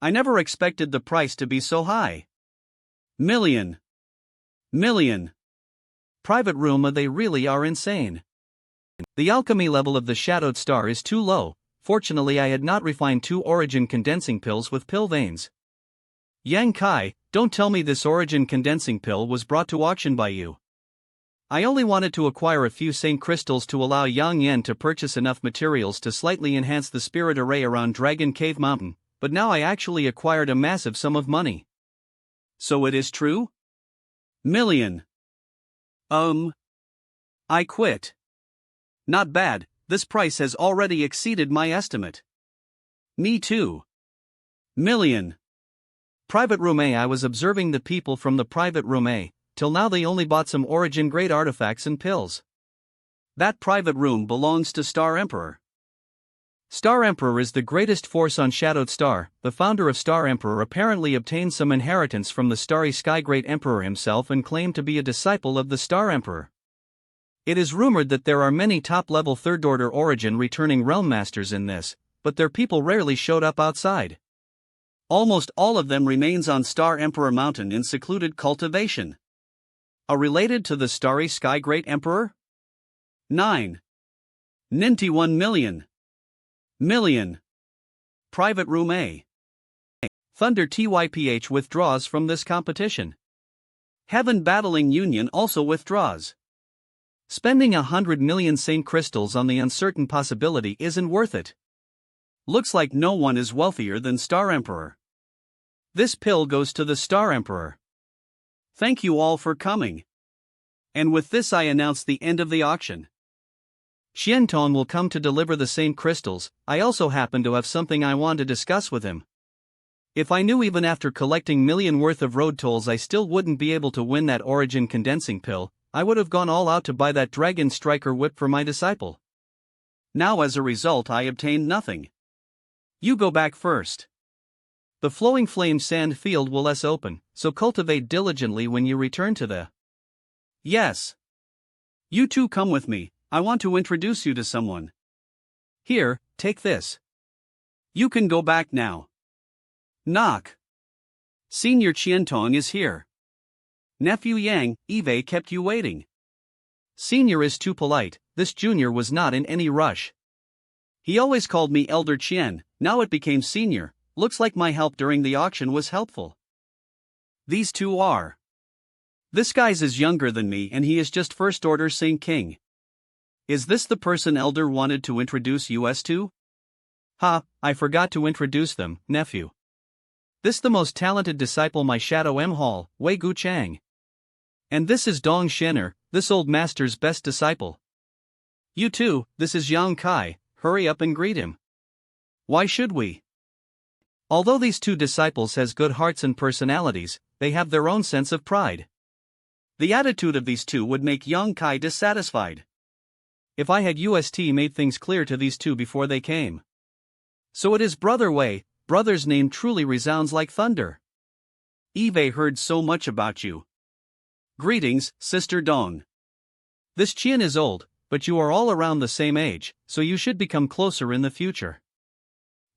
never expected the price to be so high. Million. Million. Private room, they really are insane. The alchemy level of the Shadowed Star is too low. Fortunately I had not refined 2 origin condensing pills with pill veins. Yang Kai, don't tell me this origin condensing pill was brought to auction by you. I only wanted to acquire a few Saint Crystals to allow Yang Yen to purchase enough materials to slightly enhance the spirit array around Dragon Cave Mountain, but now I actually acquired a massive sum of money. So it is true? Million. I quit. Not bad, this price has already exceeded my estimate. Me too. Million. Private room A. I was observing the people from the private room A, till now they only bought some origin grade artifacts and pills. That private room belongs to Star Emperor. Star Emperor is the greatest force on Shadowed Star. The founder of Star Emperor apparently obtained some inheritance from the Starry Sky Great Emperor himself and claimed to be a disciple of the Star Emperor. It is rumored that there are many top-level third-order origin returning realm masters in this, but their people rarely showed up outside. Almost all of them remains on Star Emperor Mountain in secluded cultivation. Are related to the Starry Sky Great Emperor? 9. Ninety 1 million. Million. Private room A. Thunder TYPH withdraws from this competition. Heaven Battling Union also withdraws. Spending 100 million Saint Crystals on the uncertain possibility isn't worth it. Looks like no one is wealthier than Star Emperor. This pill goes to the Star Emperor. Thank you all for coming. And with this I announce the end of the auction. Xianton will come to deliver the Saint Crystals. I also happen to have something I want to discuss with him. If I knew even after collecting million worth of road tolls I still wouldn't be able to win that origin condensing pill, I would have gone all out to buy that Dragon Striker whip for my disciple. Now as a result I obtained nothing. You go back first. The flowing flame sand field will less open, so cultivate diligently when you return to the. Yes. You two come with me, I want to introduce you to someone. Here, take this. You can go back now. Knock. Senior Qiantong is here. Nephew Yang, Eve kept you waiting. Senior is too polite, this junior was not in any rush. He always called me Elder Qian, now it became Senior, looks like my help during the auction was helpful. These two are. This guy's is younger than me and he is just First Order Saint King. Is this the person Elder wanted to introduce us to? Ha, I forgot to introduce them, nephew. This the most talented disciple my shadow M Hall, Wei Gu Chang. And this is Dong Shener, this old master's best disciple. You too, this is Yang Kai, hurry up and greet him. Why should we? Although these two disciples has good hearts and personalities, they have their own sense of pride. The attitude of these two would make Yang Kai dissatisfied. If I had made things clear to these two before they came. So it is Brother Wei, brother's name truly resounds like thunder. Eve heard so much about you. Greetings, Sister Dong. This Qian is old, but you are all around the same age, so you should become closer in the future.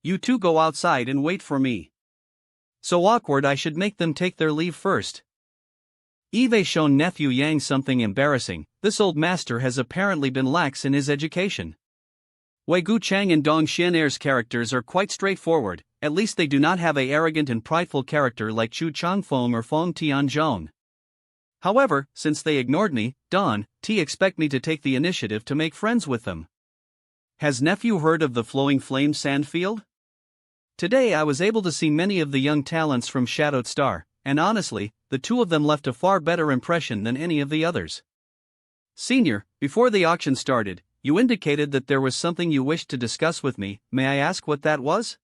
You two go outside and wait for me. So awkward I should make them take their leave first. Eve shown nephew Yang something embarrassing, this old master has apparently been lax in his education. Wei Gu Chang and Dong Xianer's characters are quite straightforward, at least they do not have a arrogant and prideful character like Chu Changfeng or Feng Tianzhong. However, since they ignored me, Don, T expect me to take the initiative to make friends with them. Has nephew heard of the Flowing Flame Sandfield? Today I was able to see many of the young talents from Shadowed Star, and honestly, the two of them left a far better impression than any of the others. Senior, before the auction started, you indicated that there was something you wished to discuss with me, may I ask what that was?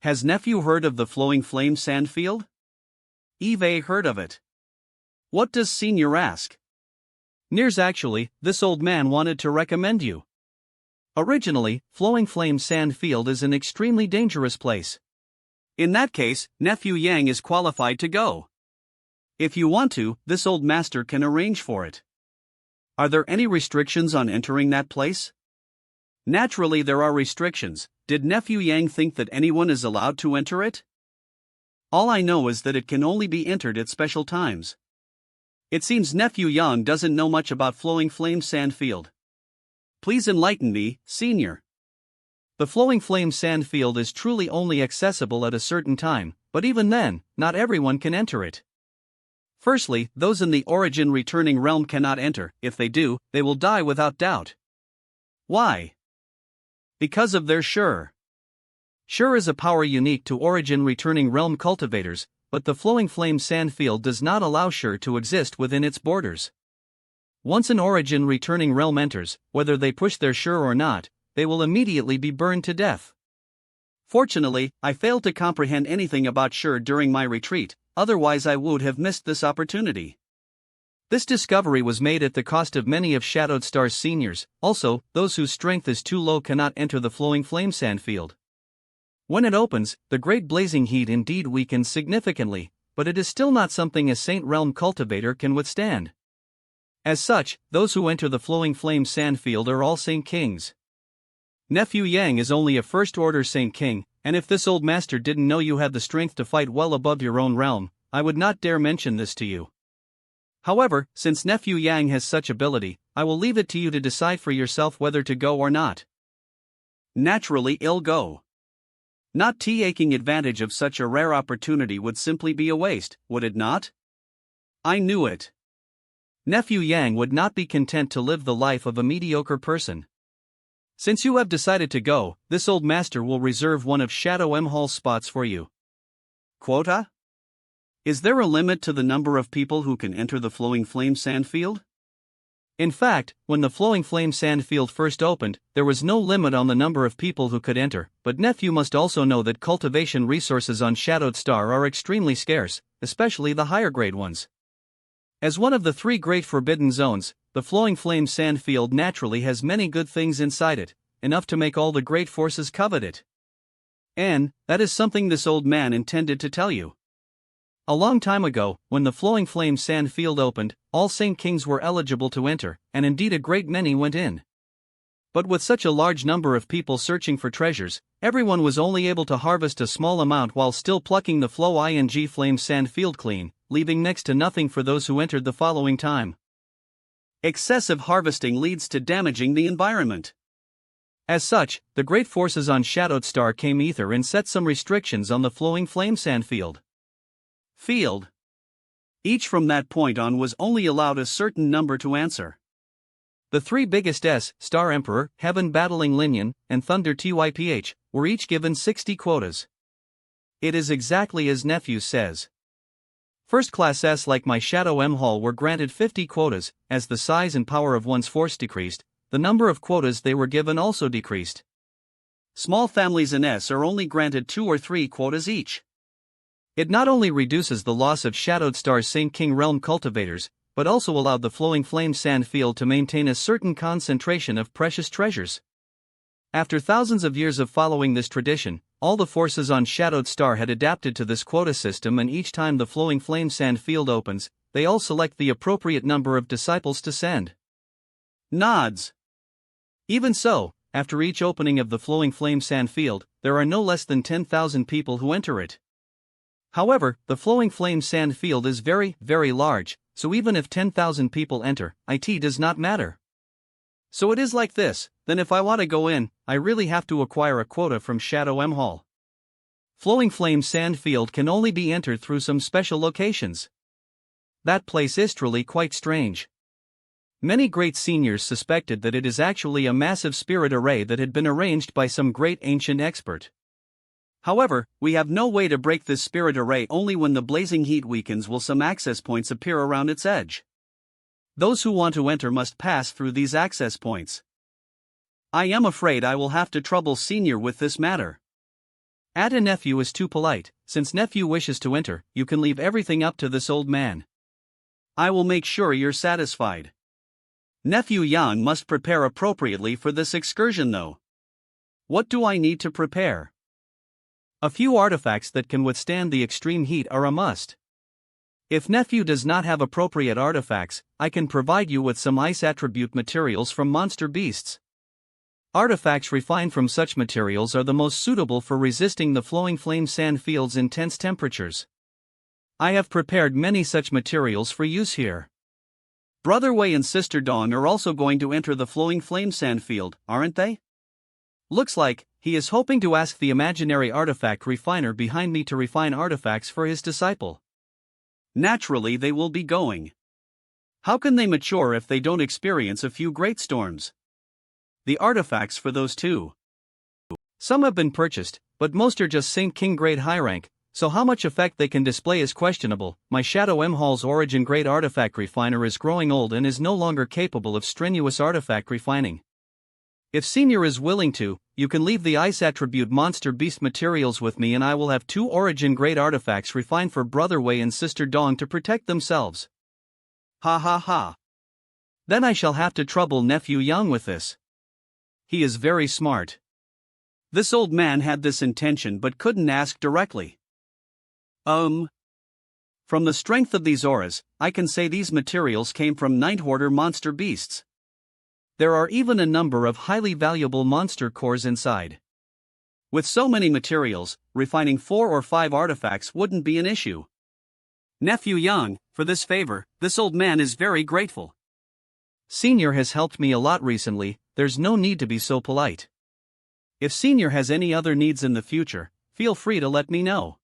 Has nephew heard of the Flowing Flame Sandfield? Eve heard of it. What does Senior ask? Nears actually, this old man wanted to recommend you. Originally, Flowing Flame Sandfield is an extremely dangerous place. In that case, nephew Yang is qualified to go. If you want to, this old master can arrange for it. Are there any restrictions on entering that place? Naturally there are restrictions. Did nephew Yang think that anyone is allowed to enter it? All I know is that it can only be entered at special times. It seems nephew Yang doesn't know much about Flowing Flame Sandfield. Please enlighten me, Senior. The Flowing Flame Sandfield is truly only accessible at a certain time, but even then, not everyone can enter it. Firstly, those in the origin returning realm cannot enter. If they do, they will die without doubt. Why? Because of their Sure. Sure is a power unique to origin returning realm cultivators, but the Flowing Flame Sandfield does not allow Sure to exist within its borders. Once an origin returning realm enters, whether they push their Sure or not, they will immediately be burned to death. Fortunately, I failed to comprehend anything about Sure during my retreat, otherwise I would have missed this opportunity. This discovery was made at the cost of many of Shadowed Star's seniors. Also, those whose strength is too low cannot enter the Flowing Flame Sandfield. When it opens, the great blazing heat indeed weakens significantly, but it is still not something a Saint Realm cultivator can withstand. As such, those who enter the Flowing Flame Sandfield are all Saint Kings. Nephew Yang is only a First Order Saint King, and if this old master didn't know you had the strength to fight well above your own realm, I would not dare mention this to you. However, since nephew Yang has such ability, I will leave it to you to decide for yourself whether to go or not. Naturally I'll go. Not taking advantage of such a rare opportunity would simply be a waste, would it not? I knew it. Nephew Yang would not be content to live the life of a mediocre person. Since you have decided to go, this old master will reserve one of Shadow M Hall's spots for you. Quota? Is there a limit to the number of people who can enter the Flowing Flame Sandfield? In fact, when the Flowing Flame Sandfield first opened, there was no limit on the number of people who could enter, but nephew must also know that cultivation resources on Shadowed Star are extremely scarce, especially the higher grade ones. As one of the 3 great forbidden zones, the Flowing Flame Sandfield naturally has many good things inside it, enough to make all the great forces covet it. And that is something this old man intended to tell you. A long time ago, when the Flowing Flame Sand Field opened, all Saint Kings were eligible to enter, and indeed a great many went in. But with such a large number of people searching for treasures, everyone was only able to harvest a small amount while still plucking the Flame Sand Field clean, leaving next to nothing for those who entered the following time. Excessive harvesting leads to damaging the environment. As such, the great forces on Shadowed Star came ether and set some restrictions on the Flowing Flame Sand Field. Each from that point on was only allowed a certain number to answer. The three biggest Star Emperor, Heaven Battling Linian, and Thunder Typh, were each given 60 quotas. It is exactly as nephew says. First class S like my Shadow M Hall were granted 50 quotas, as the size and power of one's force decreased, the number of quotas they were given also decreased. Small families in S are only granted 2 or 3 quotas each. It not only reduces the loss of Shadowed Star's Saint King Realm cultivators, but also allowed the Flowing Flame Sand Field to maintain a certain concentration of precious treasures. After thousands of years of following this tradition, all the forces on Shadowed Star had adapted to this quota system, and each time the Flowing Flame Sand Field opens, they all select the appropriate number of disciples to send. Nods. Even so, after each opening of the Flowing Flame Sand Field, there are no less than 10,000 people who enter it. However, the Flowing Flame Sand Field is very, very large, so even if 10,000 people enter, it does not matter. So it is like this, then if I want to go in, I really have to acquire a quota from Shadow M Hall. Flowing Flame Sand Field can only be entered through some special locations. That place is truly quite strange. Many great seniors suspected that it is actually a massive spirit array that had been arranged by some great ancient expert. However, we have no way to break this spirit array. Only when the blazing heat weakens will some access points appear around its edge. Those who want to enter must pass through these access points. I am afraid I will have to trouble Senior with this matter. Ada Nephew is too polite. Since Nephew wishes to enter, you can leave everything up to this old man. I will make sure you're satisfied. Nephew Yang must prepare appropriately for this excursion though. What do I need to prepare? A few artifacts that can withstand the extreme heat are a must. If Nephew does not have appropriate artifacts, I can provide you with some ice attribute materials from monster beasts. Artifacts refined from such materials are the most suitable for resisting the Flowing Flame Sand Field's intense temperatures. I have prepared many such materials for use here. Brother Wei and Sister Dawn are also going to enter the Flowing Flame Sand Field, aren't they? Looks like he is hoping to ask the imaginary artifact refiner behind me to refine artifacts for his disciple. Naturally they will be going. How can they mature if they don't experience a few great storms? The artifacts for those two. Some have been purchased, but most are just Saint King grade high rank, so how much effect they can display is questionable. My Shadow M Hall's Origin grade artifact refiner is growing old and is no longer capable of strenuous artifact refining. If Senior is willing to, you can leave the ice attribute monster beast materials with me and I will have 2 Origin grade artifacts refined for Brother Wei and Sister Dawn to protect themselves. Ha ha ha. Then I shall have to trouble Nephew Yang with this. He is very smart. This old man had this intention but couldn't ask directly. From the strength of these auras, I can say these materials came from Ninth Order monster beasts. There are even a number of highly valuable monster cores inside. With so many materials, refining 4 or 5 artifacts wouldn't be an issue. Nephew Yang, for this favor, this old man is very grateful. Senior has helped me a lot recently, there's no need to be so polite. If Senior has any other needs in the future, feel free to let me know.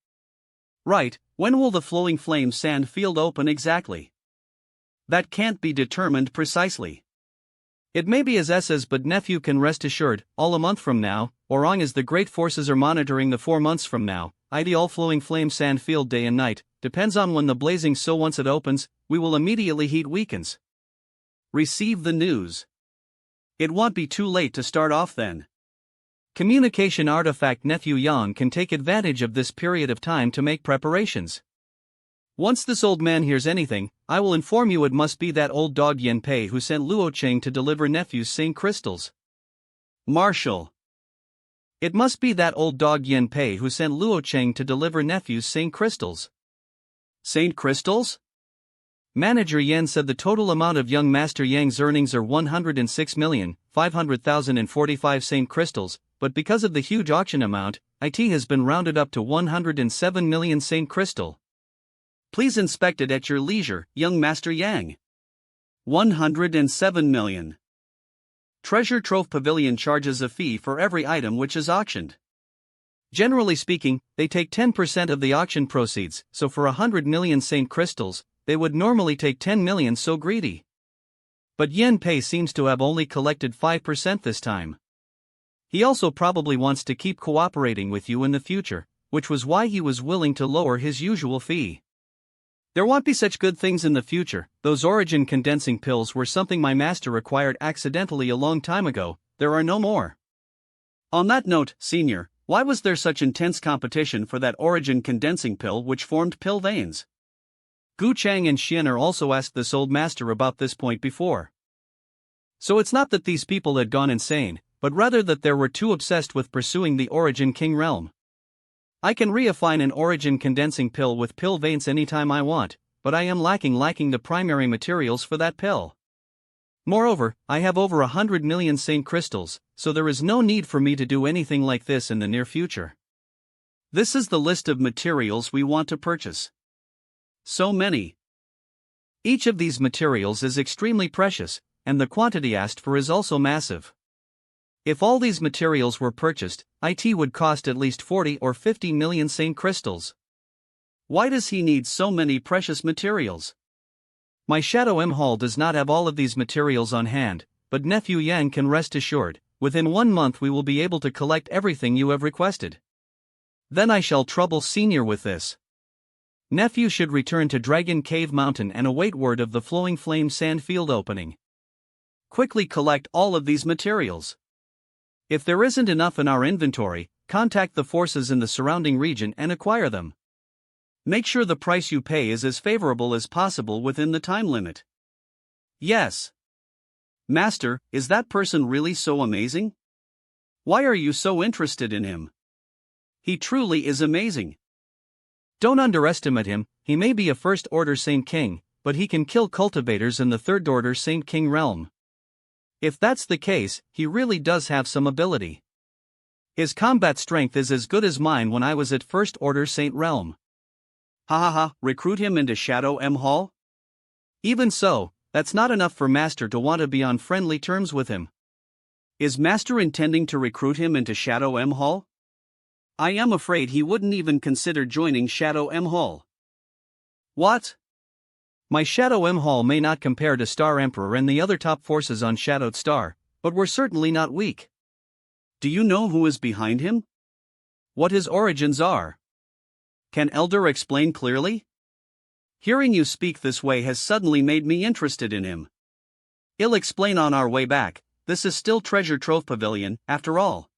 Right, when will the Flowing Flame Sand Field open exactly? That can't be determined precisely. It may be as says, but Nephew can rest assured, all a month from now, or long as the great forces are monitoring the 4 months from now, all Flowing Flame Sand Field day and night, depends on when the blazing so once it opens, we will immediately heat weakens. Receive the news. It won't be too late to start off then. Communication artifact Nephew Yang can take advantage of this period of time to make preparations. Once this old man hears anything, I will inform you it must be that old dog Yen Pei who sent Luo Cheng to deliver Nephew's Saint crystals. Marshal. It must be that old dog Yen Pei who sent Luo Cheng to deliver nephew's Saint Crystals. Saint Crystals? Manager Yen said the total amount of young Master Yang's earnings are 106,500,045 Saint Crystals, but because of the huge auction amount, it has been rounded up to 107 million Saint Crystal. Please inspect it at your leisure, young Master Yang. 107 million. Treasure Trove Pavilion charges a fee for every item which is auctioned. Generally speaking, they take 10% of the auction proceeds, so for 100 million Saint Crystals, they would normally take 10 million. So greedy. But Yen Pei seems to have only collected 5% this time. He also probably wants to keep cooperating with you in the future, which was why he was willing to lower his usual fee. There won't be such good things in the future. Those origin condensing pills were something my master acquired accidentally a long time ago. There are no more. On that note, senior, why was there such intense competition for that origin condensing pill which formed pill veins? Gu Chang and Xianer also asked this old master about this point before. So it's not that these people had gone insane, but rather that they were too obsessed with pursuing the origin king realm. I can refine an origin condensing pill with pill veins anytime I want, but I am lacking the primary materials for that pill. Moreover, I have over 100 million Saint Crystals, so there is no need for me to do anything like this in the near future. This is the list of materials we want to purchase. So many. Each of these materials is extremely precious, and the quantity asked for is also massive. If all these materials were purchased, it would cost at least 40 or 50 million Saint Crystals. Why does he need so many precious materials? My Shadow M Hall does not have all of these materials on hand, but nephew Yang can rest assured, within 1 month we will be able to collect everything you have requested. Then I shall trouble senior with this. Nephew should return to Dragon Cave Mountain and await word of the Flowing Flame Sand Field opening. Quickly collect all of these materials. If there isn't enough in our inventory, contact the forces in the surrounding region and acquire them. Make sure the price you pay is as favorable as possible within the time limit. Yes. Master, is that person really so amazing? Why are you so interested in him? He truly is amazing. Don't underestimate him. He may be a first-order Saint King, but he can kill cultivators in the third-order Saint King realm. If that's the case, he really does have some ability. His combat strength is as good as mine when I was at first-order Saint realm. Recruit him into Shadow M Hall? Even so, that's not enough for Master to want to be on friendly terms with him. Is Master intending to recruit him into Shadow M Hall? I am afraid he wouldn't even consider joining Shadow M Hall. What? My Shadow M Hall may not compare to Star Emperor and the other top forces on Shadowed Star, but we're certainly not weak. Do you know who is behind him? What his origins are? Can Elder explain clearly? Hearing you speak this way has suddenly made me interested in him. He'll explain on our way back. This is still Treasure Trove Pavilion, after all.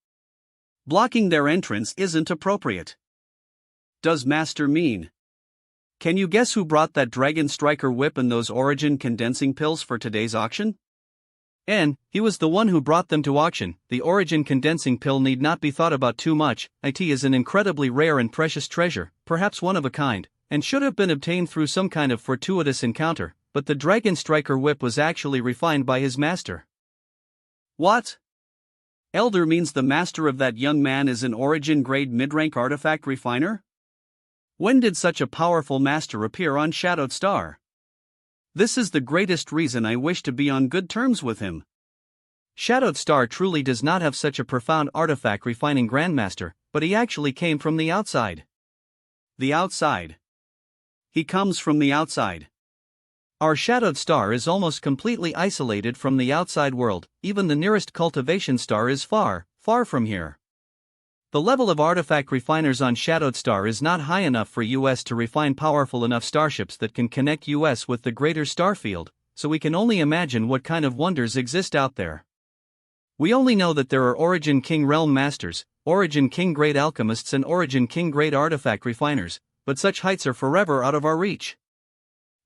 Blocking their entrance isn't appropriate. Does Master mean? Can you guess who brought that Dragon Striker whip and those origin condensing pills for today's auction? He was the one who brought them to auction. The origin condensing pill need not be thought about too much. It is an incredibly rare and precious treasure, perhaps one of a kind, and should have been obtained through some kind of fortuitous encounter, but the Dragon Striker whip was actually refined by his master. What? Elder means the master of that young man is an origin-grade mid-rank artifact refiner? When did such a powerful master appear on Shadowed Star? This is the greatest reason I wish to be on good terms with him. Shadowed Star truly does not have such a profound artifact refining grandmaster, but he actually came from the outside. The outside. He comes from the outside. Our Shadowed Star is almost completely isolated from the outside world. Even the nearest cultivation star is far, far from here. The level of artifact refiners on Shadowed Star is not high enough for US to refine powerful enough starships that can connect US with the greater star field, so we can only imagine what kind of wonders exist out there. We only know that there are Origin King Realm Masters, Origin King Great Alchemists and Origin King Great Artifact Refiners, but such heights are forever out of our reach.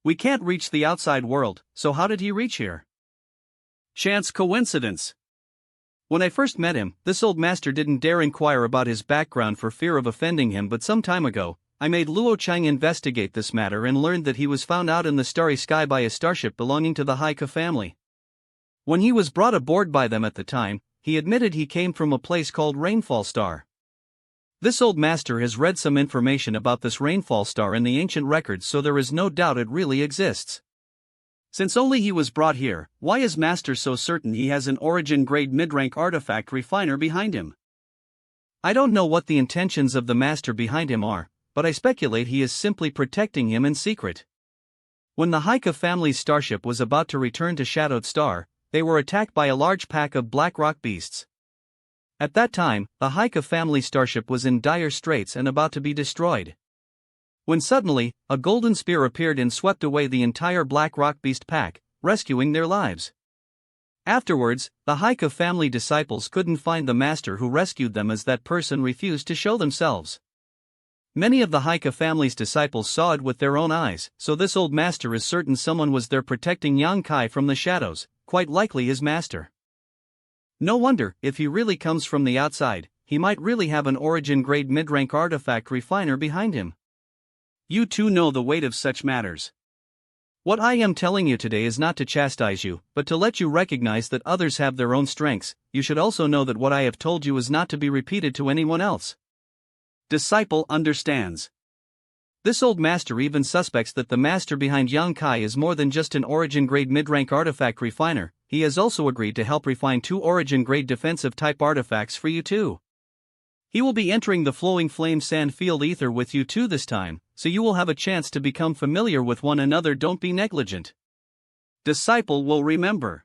We can't reach the outside world, so how did he reach here? Chance coincidence. When I first met him, this old master didn't dare inquire about his background for fear of offending him, but some time ago, I made Luo Chang investigate this matter and learned that he was found out in the starry sky by a starship belonging to the Haika family. When he was brought aboard by them at the time, he admitted he came from a place called Rainfall Star. This old master has read some information about this Rainfall Star in the ancient records, so there is no doubt it really exists. Since only he was brought here, why is Master so certain he has an origin-grade mid-rank artifact refiner behind him? I don't know what the intentions of the Master behind him are, but I speculate he is simply protecting him in secret. When the Haika family's starship was about to return to Shadowed Star, they were attacked by a large pack of black rock beasts. At that time, the Haika family starship was in dire straits and about to be destroyed. When suddenly, a golden spear appeared and swept away the entire black rock beast pack, rescuing their lives. Afterwards, the Haika family disciples couldn't find the master who rescued them, as that person refused to show themselves. Many of the Haika family's disciples saw it with their own eyes, so this old master is certain someone was there protecting Yang Kai from the shadows, quite likely his master. No wonder, if he really comes from the outside, he might really have an origin-grade mid-rank artifact refiner behind him. You too know the weight of such matters. What I am telling you today is not to chastise you, but to let you recognize that others have their own strengths. You should also know that what I have told you is not to be repeated to anyone else. Disciple understands. This old master even suspects that the master behind Yang Kai is more than just an origin-grade mid-rank artifact refiner. He has also agreed to help refine 2 origin-grade defensive type artifacts for you too. He will be entering the Flowing Flame Sand Field Ether with you too this time, so you will have a chance to become familiar with one another. Don't be negligent. Disciple will remember.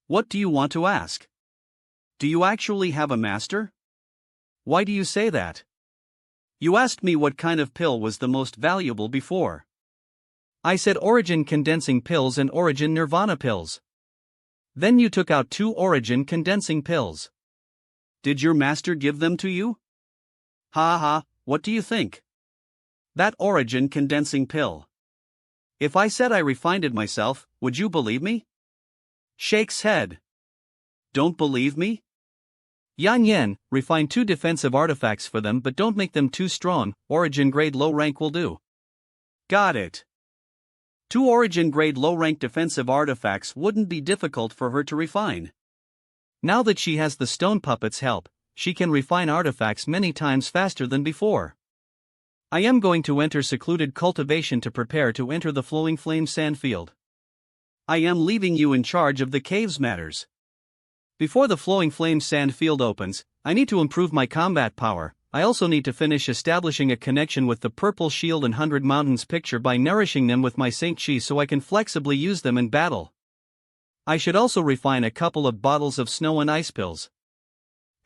What do you want to ask? Do you actually have a master? Why do you say that? You asked me what kind of pill was the most valuable before. I said origin condensing pills and origin nirvana pills. Then you took out 2 origin condensing pills. Did your master give them to you? Ha ha, what do you think? That origin condensing pill. If I said I refined it myself, would you believe me? Shakes head. Don't believe me? Yan Yan, refine 2 defensive artifacts for them, but don't make them too strong. Origin grade low rank will do. Got it. 2 origin grade low rank defensive artifacts wouldn't be difficult for her to refine. Now that she has the stone puppet's help, she can refine artifacts many times faster than before. I am going to enter secluded cultivation to prepare to enter the Flowing Flame Sand Field. I am leaving you in charge of the caves matters. Before the Flowing Flame Sand Field opens, I need to improve my combat power. I also need to finish establishing a connection with the Purple Shield and 100 Mountains picture by nourishing them with my Saint Chi so I can flexibly use them in battle. I should also refine a couple of bottles of snow and ice pills.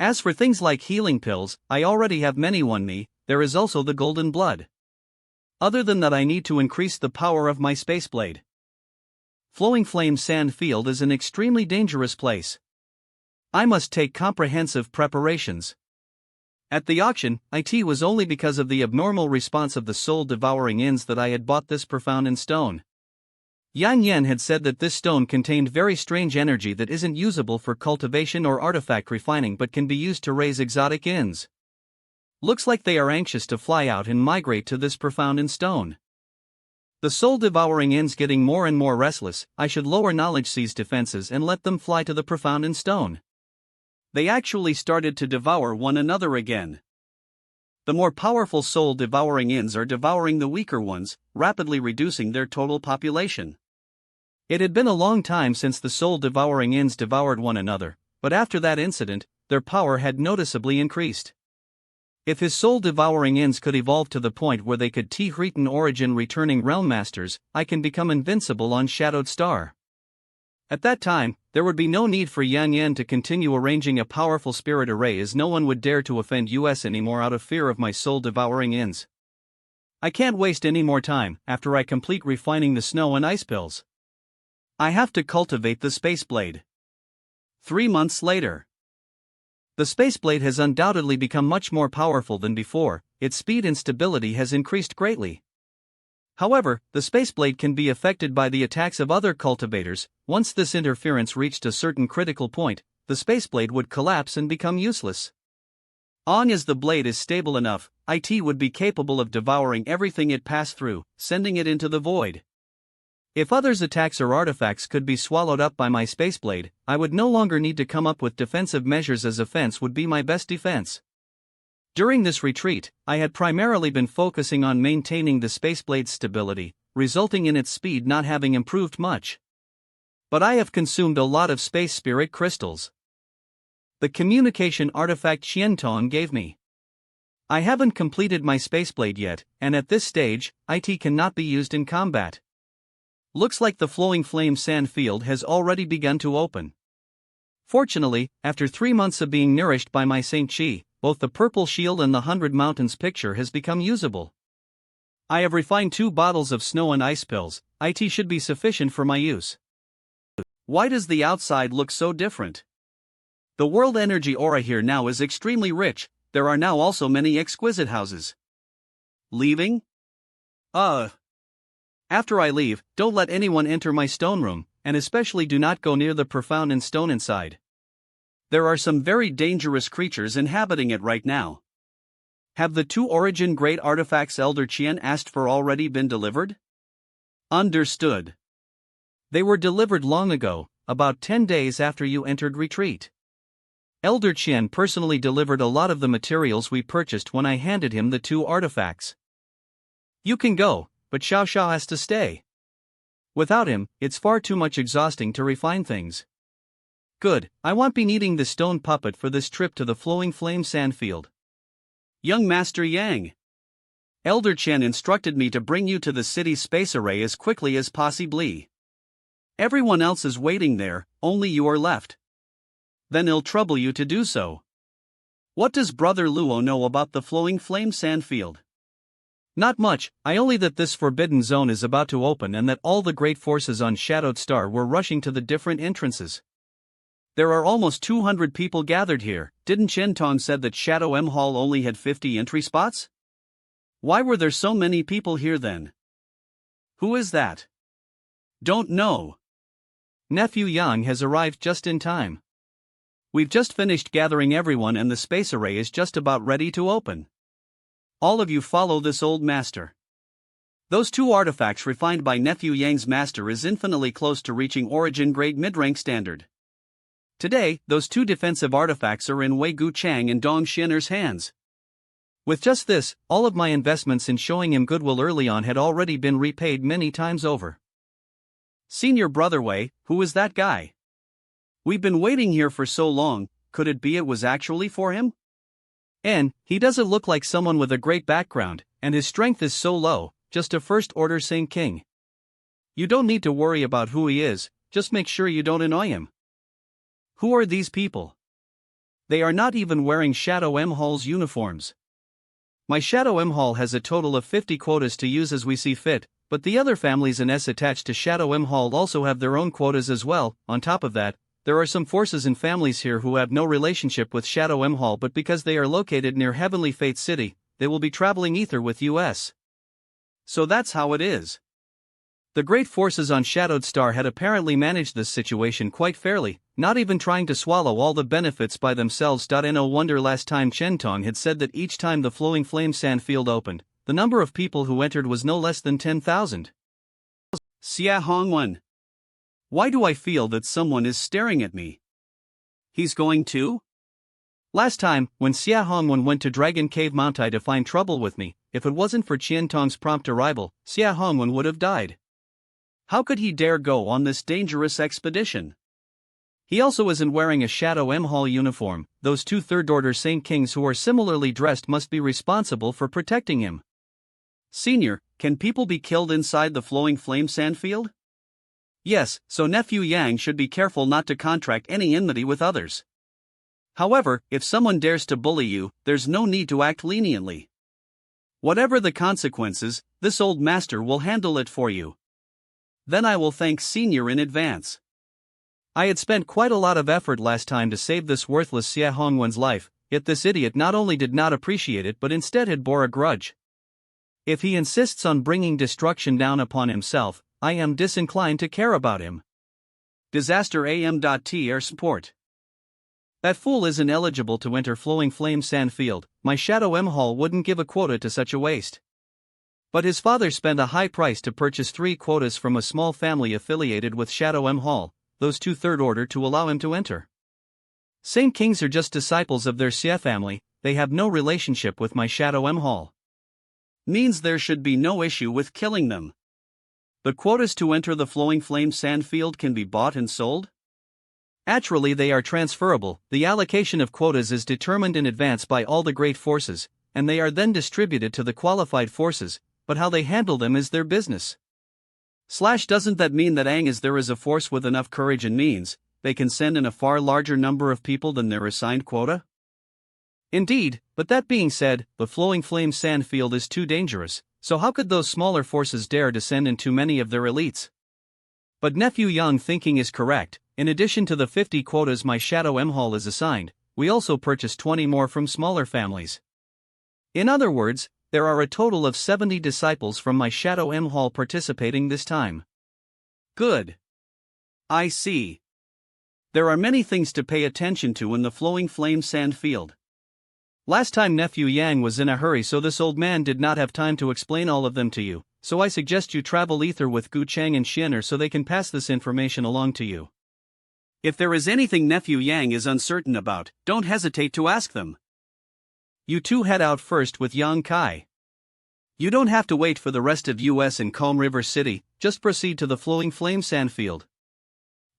As for things like healing pills, I already have many on me. There is also the golden blood. Other than that, I need to increase the power of my space blade. Flowing Flame Sand Field is an extremely dangerous place. I must take comprehensive preparations. At the auction, it was only because of the abnormal response of the soul-devouring inns that I had bought this profound in stone. Yan Yan had said that this stone contained very strange energy that isn't usable for cultivation or artifact refining but can be used to raise exotic inns. Looks like they are anxious to fly out and migrate to this profound in stone. The soul-devouring inns getting more and more restless. I should lower Knowledge Sea's defenses and let them fly to the profound in stone. They actually started to devour one another again. The more powerful soul-devouring inns are devouring the weaker ones, rapidly reducing their total population. It had been a long time since the soul-devouring inns devoured one another, but after that incident, their power had noticeably increased. If his soul-devouring inns could evolve to the point where they could T-Hretan origin returning realm masters, I can become invincible on Shadowed Star. At that time, there would be no need for Yan Yan to continue arranging a powerful spirit array, as no one would dare to offend us anymore out of fear of my soul-devouring inns. I can't waste any more time after I complete refining the snow and ice pills. I have to cultivate the Space Blade. 3 months later. The Space Blade has undoubtedly become much more powerful than before. Its speed and stability has increased greatly. However, the Space Blade can be affected by the attacks of other cultivators. Once this interference reached a certain critical point, the space blade would collapse and become useless. Long as the blade is stable enough, it would be capable of devouring everything it passed through, sending it into the void. If others' attacks or artifacts could be swallowed up by my space blade, I would no longer need to come up with defensive measures, as offense would be my best defense. During this retreat, I had primarily been focusing on maintaining the space blade's stability, resulting in its speed not having improved much. But I have consumed a lot of space spirit crystals. The communication artifact Qiantong gave me. I haven't completed my spaceblade yet, and at this stage, it cannot be used in combat. Looks like the flowing flame sand field has already begun to open. Fortunately, after 3 months of being nourished by my Saint Chi, both the purple shield and the 100 Mountains picture has become usable. I have refined 2 bottles of snow and ice pills. It should be sufficient for my use. Why does the outside look so different? The world energy aura here now is extremely rich. There are now also many exquisite houses. Leaving? After I leave, don't let anyone enter my stone room, and especially do not go near the profound and stone inside. There are some very dangerous creatures inhabiting it right now. Have the 2 origin great artifacts Elder Qian asked for already been delivered? Understood. They were delivered long ago, about 10 days after you entered retreat. Elder Qian personally delivered a lot of the materials we purchased when I handed him the 2 artifacts. You can go, but Xiao Xiao has to stay. Without him, it's far too much exhausting to refine things. Good, I won't be needing the stone puppet for this trip to the flowing flame sandfield. Young Master Yang. Elder Qian instructed me to bring you to the city's space array as quickly as possibly. Everyone else is waiting there, only you are left. Then he'll trouble you to do so. What does Brother Luo know about the flowing flame sandfield? Not much, only that this forbidden zone is about to open and that all the great forces on Shadowed Star were rushing to the different entrances. There are almost 200 people gathered here. Didn't Qiantong said that Shadow M Hall only had 50 entry spots? Why were there so many people here then? Who is that? Don't know. Nephew Yang has arrived just in time. We've just finished gathering everyone and the space array is just about ready to open. All of you follow this old master. Those 2 artifacts refined by Nephew Yang's master is infinitely close to reaching origin grade mid-rank standard. Today, those 2 defensive artifacts are in Wei Gu Chang and Dong Xianer's hands. With just this, all of my investments in showing him goodwill early on had already been repaid many times over. Senior Brother Wei, who is that guy? We've been waiting here for so long, could it be it was actually for him? He doesn't look like someone with a great background, and his strength is so low, just a first-order Saint King. You don't need to worry about who he is, just make sure you don't annoy him. Who are these people? They are not even wearing Shadow M Hall's uniforms. My Shadow M Hall has a total of 50 quotas to use as we see fit, but the other families and S attached to Shadow M Hall also have their own quotas as well. On top of that, there are some forces and families here who have no relationship with Shadow M Hall, but because they are located near Heavenly Fate City, they will be traveling ether with us. So that's how it is. The great forces on Shadowed Star had apparently managed this situation quite fairly, not even trying to swallow all the benefits by themselves. No wonder last time Qiantong had said that each time the flowing flame sand field opened, the number of people who entered was no less than 10,000. Xia Hongwen. Why do I feel that someone is staring at me? He's going too? Last time, when Xia Hongwen went to Dragon Cave Mountai to find trouble with me, if it wasn't for Qiantong's prompt arrival, Xia Hongwen would have died. How could he dare go on this dangerous expedition? He also isn't wearing a Shadow M Hall uniform. Those 2 third-order Saint Kings who are similarly dressed must be responsible for protecting him. Senior, can people be killed inside the flowing flame sandfield? Yes, so Nephew Yang should be careful not to contract any enmity with others. However, if someone dares to bully you, there's no need to act leniently. Whatever the consequences, this old master will handle it for you. Then I will thank Senior in advance. I had spent quite a lot of effort last time to save this worthless Xia Hongwen's life, yet this idiot not only did not appreciate it but instead had bore a grudge. If he insists on bringing destruction down upon himself, I am disinclined to care about him. Disaster AM.TR support. That fool isn't eligible to enter Flowing Flame Sand Field. My Shadow M Hall wouldn't give a quota to such a waste. But his father spent a high price to purchase 3 quotas from a small family affiliated with Shadow M Hall, those 2 third order to allow him to enter. Saint Kings are just disciples of their Xie family, they have no relationship with my Shadow M Hall. Means there should be no issue with killing them. The quotas to enter the Flowing Flame Sand Field can be bought and sold? Actually, they are transferable. The allocation of quotas is determined in advance by all the great forces, and they are then distributed to the qualified forces, but how they handle them is their business. Doesn't that mean that as there is a force with enough courage and means, they can send in a far larger number of people than their assigned quota? Indeed, but that being said, the Flowing Flame Sand Field is too dangerous, so how could those smaller forces dare to send in too many of their elites? But Nephew Young thinking is correct. In addition to the 50 quotas my Shadow M Hall is assigned, we also purchased 20 more from smaller families. In other words, there are a total of 70 disciples from my Shadow M Hall participating this time. Good. I see. There are many things to pay attention to in the Flowing Flame Sand Field. Last time Nephew Yang was in a hurry, so this old man did not have time to explain all of them to you, so I suggest you travel ether with Gu Chang and Xianer so they can pass this information along to you. If there is anything Nephew Yang is uncertain about, don't hesitate to ask them. You two head out first with Yang Kai. You don't have to wait for the rest of US in Calm River City, just proceed to the Flowing Flame Sand Field.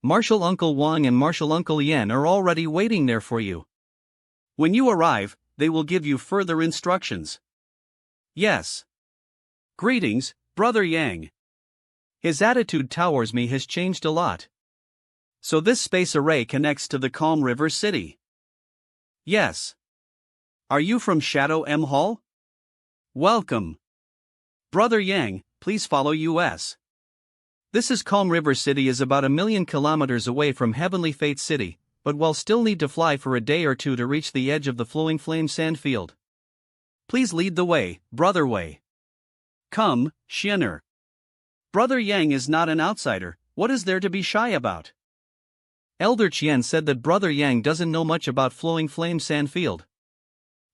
Marshal Uncle Wang and Marshal Uncle Yan are already waiting there for you. When you arrive, they will give you further instructions. Yes. Greetings, Brother Yang. His attitude towards me has changed a lot. So this space array connects to the Calm River City? Yes. Are you from Shadow M Hall? Welcome. Brother Yang, please follow US. This is Calm River City is about 1,000,000 kilometers away from Heavenly Fate City, but we'll still need to fly for a day or two to reach the edge of the Flowing Flame Sand Field. Please lead the way, Brother Wei. Come, Xianer. Brother Yang is not an outsider, what is there to be shy about? Elder Qian said that Brother Yang doesn't know much about Flowing Flame Sand Field.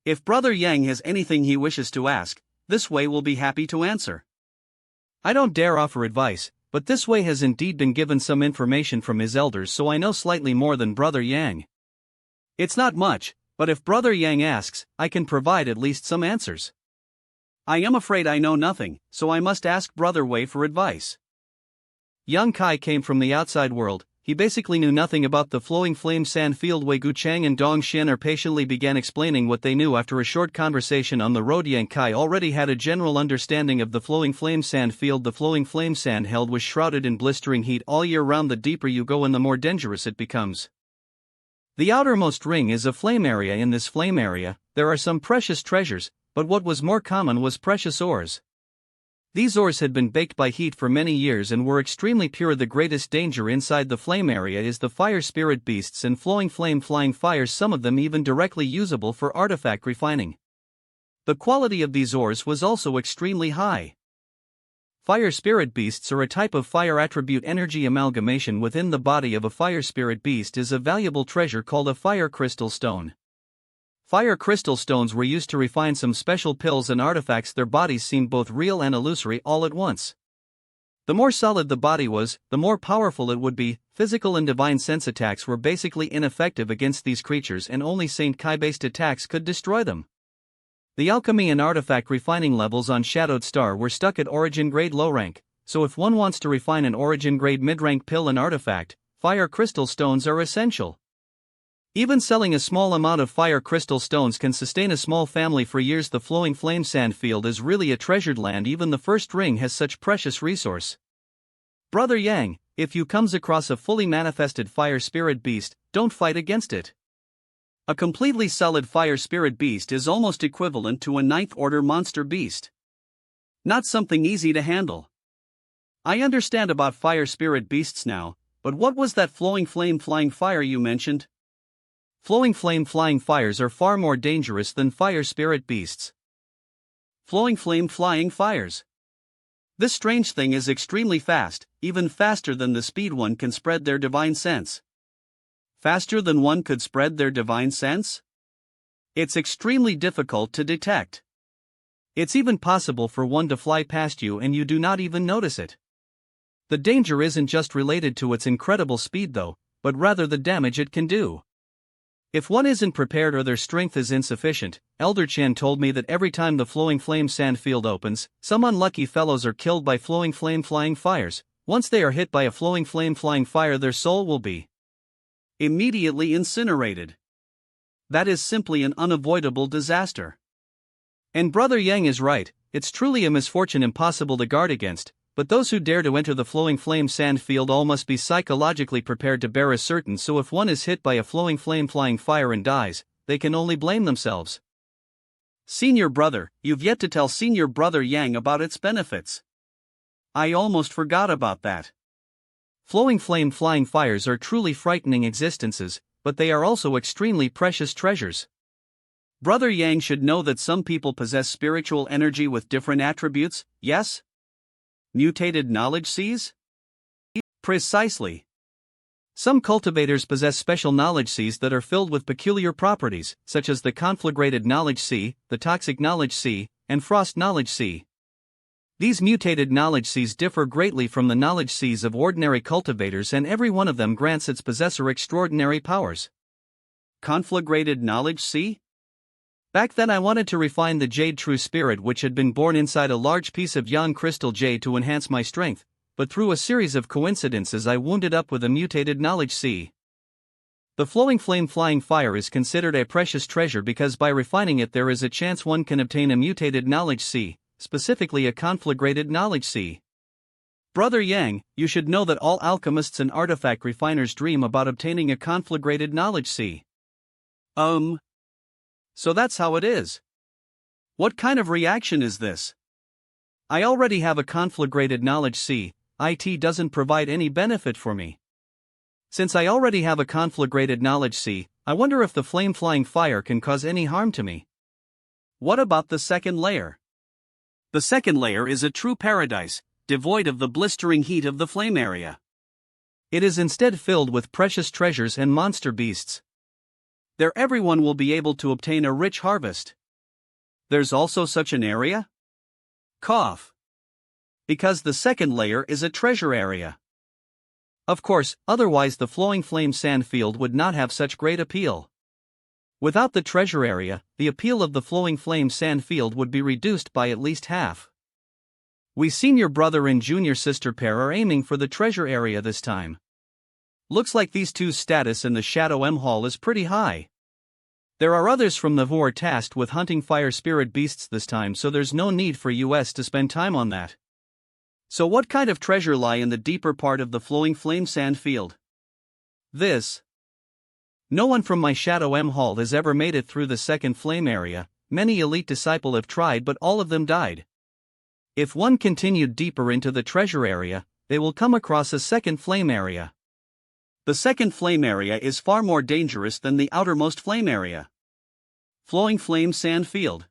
If Brother Yang has anything he wishes to ask, this Wei will be happy to answer. I don't dare offer advice, but this Wei has indeed been given some information from his elders, so I know slightly more than Brother Yang. It's not much, but if Brother Yang asks, I can provide at least some answers. I am afraid I know nothing, so I must ask Brother Wei for advice. Yang Kai came from the outside world. He basically knew nothing about the Flowing Flame Sand Field. Wei Guchang and Dong Xianer patiently began explaining what they knew. After a short conversation on the road, Yang Kai already had a general understanding of the Flowing Flame Sand Field. The Flowing Flame Sand held was shrouded in blistering heat all year round. The deeper you go and the more dangerous it becomes. The outermost ring is a flame area. In this flame area, there are some precious treasures, but what was more common was precious ores. These ores had been baked by heat for many years and were extremely pure. The greatest danger inside the flame area is the fire spirit beasts and flowing flame flying fires, some of them even directly usable for artifact refining. The quality of these ores was also extremely high. Fire spirit beasts are a type of fire attribute. Energy amalgamation within the body of a fire spirit beast is a valuable treasure called a fire crystal stone. Fire crystal stones were used to refine some special pills and artifacts. Their bodies seemed both real and illusory all at once. The more solid the body was, the more powerful it would be. Physical and divine sense attacks were basically ineffective against these creatures, and only Saint Kai-based attacks could destroy them. The alchemy and artifact refining levels on Shadowed Star were stuck at origin grade low rank, so if one wants to refine an origin grade mid-rank pill and artifact, fire crystal stones are essential. Even selling a small amount of fire crystal stones can sustain a small family for years. The Flowing Flame Sand Field is really a treasured land. Even the first ring has such precious resource. Brother Yang, if you comes across a fully manifested fire spirit beast, don't fight against it. A completely solid fire spirit beast is almost equivalent to a 9th order monster beast. Not something easy to handle. I understand about fire spirit beasts now, but what was that flowing flame flying fire you mentioned? Flowing flame flying fires are far more dangerous than fire spirit beasts. Flowing flame flying fires. This strange thing is extremely fast, even faster than the speed one can spread their divine sense. Faster than one could spread their divine sense? It's extremely difficult to detect. It's even possible for one to fly past you and you do not even notice it. The danger isn't just related to its incredible speed though, but rather the damage it can do. If one isn't prepared or their strength is insufficient, Elder Chen told me that every time the flowing flame sand field opens, some unlucky fellows are killed by flowing flame flying fires. Once they are hit by a flowing flame flying fire, their soul will be immediately incinerated. That is simply an unavoidable disaster. And Brother Yang is right, it's truly a misfortune impossible to guard against, but those who dare to enter the flowing flame sand field all must be psychologically prepared to bear a certain, so if one is hit by a flowing flame flying fire and dies, they can only blame themselves. Senior brother, you've yet to tell Senior Brother Yang about its benefits. I almost forgot about that. Flowing flame flying fires are truly frightening existences, but they are also extremely precious treasures. Brother Yang should know that some people possess spiritual energy with different attributes, yes? Mutated knowledge seeds? Precisely. Some cultivators possess special knowledge seeds that are filled with peculiar properties, such as the conflagrated knowledge sea, the toxic knowledge sea, and frost knowledge sea. These mutated knowledge seeds differ greatly from the knowledge seeds of ordinary cultivators, and every one of them grants its possessor extraordinary powers. Conflagrated knowledge sea? Back then I wanted to refine the jade true spirit which had been born inside a large piece of yang crystal jade to enhance my strength, but through a series of coincidences I wounded up with a mutated knowledge sea. The flowing flame flying fire is considered a precious treasure because by refining it there is a chance one can obtain a mutated knowledge sea, specifically a conflagrated knowledge sea. Brother Yang, you should know that all alchemists and artifact refiners dream about obtaining a conflagrated knowledge sea. So that's how it is. What kind of reaction is this? I already have a conflagrated knowledge sea, it doesn't provide any benefit for me. Since I already have a conflagrated knowledge sea, I wonder if the flame flying fire can cause any harm to me. What about the second layer? The second layer is a true paradise, devoid of the blistering heat of the flame area. It is instead filled with precious treasures and monster beasts. There everyone will be able to obtain a rich harvest. There's also such an area? Cough. Because the second layer is a treasure area. Of course, otherwise the flowing flame sand field would not have such great appeal. Without the treasure area, the appeal of the flowing flame sand field would be reduced by at least half. We senior brother and junior sister pair are aiming for the treasure area this time. Looks like these two's status in the Shadow M Hall is pretty high. There are others from the who are tasked with hunting fire spirit beasts this time, so there's no need for us to spend time on that. So what kind of treasure lie in the deeper part of the flowing flame sand field? This. No one from my Shadow M Hall has ever made it through the second flame area. Many elite disciples have tried but all of them died. If one continued deeper into the treasure area, they will come across a second flame area. The second flame area is far more dangerous than the outermost flame area. Flowing flame sand field.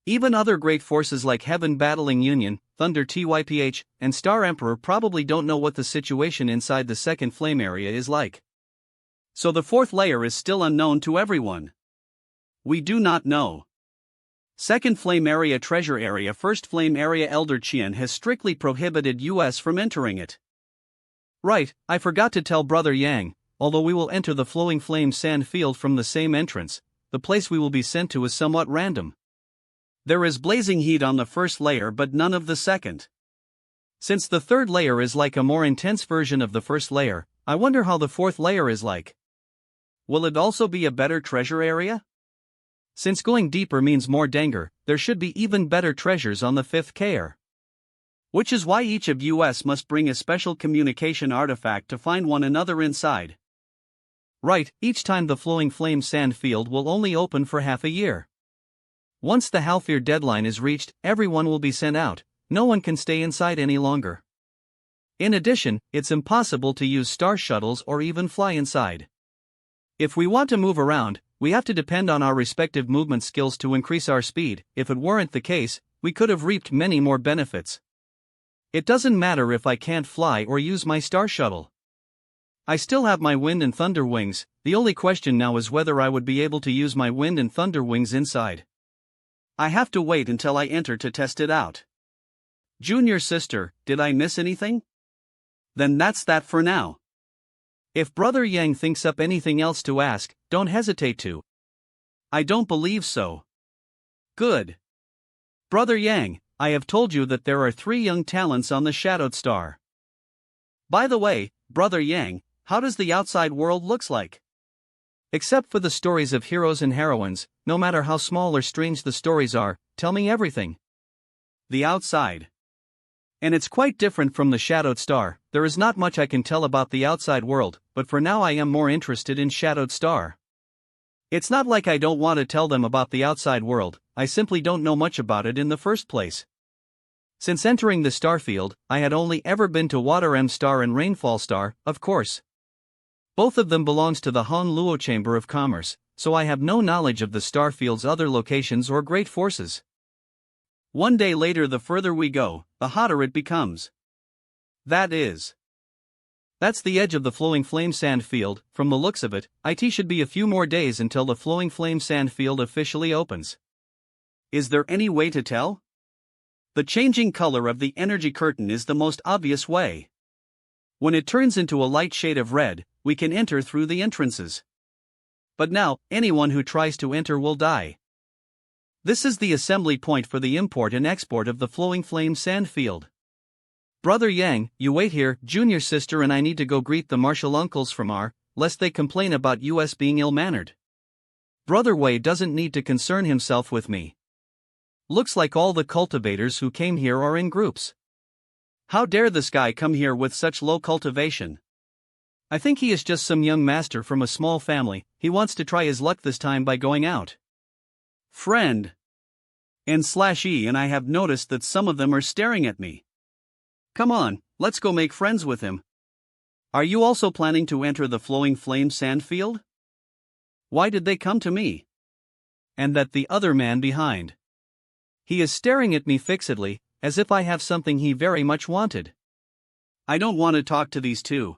Even other great forces like Heaven Battling Union, Thunder Typh, and Star Emperor probably don't know what the situation inside the second flame area is like. So the fourth layer is still unknown to everyone. We do not know. Second flame area treasure area. First flame area. Elder Qian has strictly prohibited us from entering it. Right, I forgot to tell Brother Yang, although we will enter the flowing flame sand field from the same entrance, the place we will be sent to is somewhat random. There is blazing heat on the first layer but none of the second. Since the third layer is like a more intense version of the first layer, I wonder how the fourth layer is like. Will it also be a better treasure area? Since going deeper means more danger, there should be even better treasures on the fifth layer. Which is why each of us must bring a special communication artifact to find one another inside. Right, each time the flowing flame sand field will only open for half a year. Once the half-year deadline is reached, everyone will be sent out, no one can stay inside any longer. In addition, it's impossible to use star shuttles or even fly inside. If we want to move around, we have to depend on our respective movement skills to increase our speed. If it weren't the case, we could have reaped many more benefits. It doesn't matter if I can't fly or use my star shuttle. I still have my wind and thunder wings, the only question now is whether I would be able to use my wind and thunder wings inside. I have to wait until I enter to test it out. Junior sister, did I miss anything? Then that's that for now. If Brother Yang thinks up anything else to ask, don't hesitate to. I don't believe so. Good. Brother Yang, I have told you that there are 3 young talents on the Shadowed Star. By the way, Brother Yang, how does the outside world looks like? Except for the stories of heroes and heroines, no matter how small or strange the stories are, tell me everything. The outside. And it's quite different from the Shadowed Star. There is not much I can tell about the outside world, but for now I am more interested in Shadowed Star. It's not like I don't want to tell them about the outside world, I simply don't know much about it in the first place. Since entering the starfield, I had only ever been to Water M Star and Rainfall Star, of course. Both of them belongs to the Han Luo Chamber of Commerce, so I have no knowledge of the starfield's other locations or great forces. One day later, the further we go, the hotter it becomes. That's the edge of the Flowing Flame Sand Field. From the looks of it, it should be a few more days until the Flowing Flame Sand Field officially opens. Is there any way to tell? The changing color of the energy curtain is the most obvious way. When it turns into a light shade of red, we can enter through the entrances. But now, anyone who tries to enter will die. This is the assembly point for the import and export of the Flowing Flame Sand Field. Brother Yang, you wait here, junior sister and I need to go greet the martial uncles from R, lest they complain about us being ill-mannered. Brother Wei doesn't need to concern himself with me. Looks like all the cultivators who came here are in groups. How dare this guy come here with such low cultivation? I think he is just some young master from a small family. He wants to try his luck this time by going out. Friend. N/E and I have noticed that some of them are staring at me. Come on, let's go make friends with him. Are you also planning to enter the Flowing Flame Sand Field? Why did they come to me? And that the other man behind. He is staring at me fixedly, as if I have something he very much wanted. I don't want to talk to these two.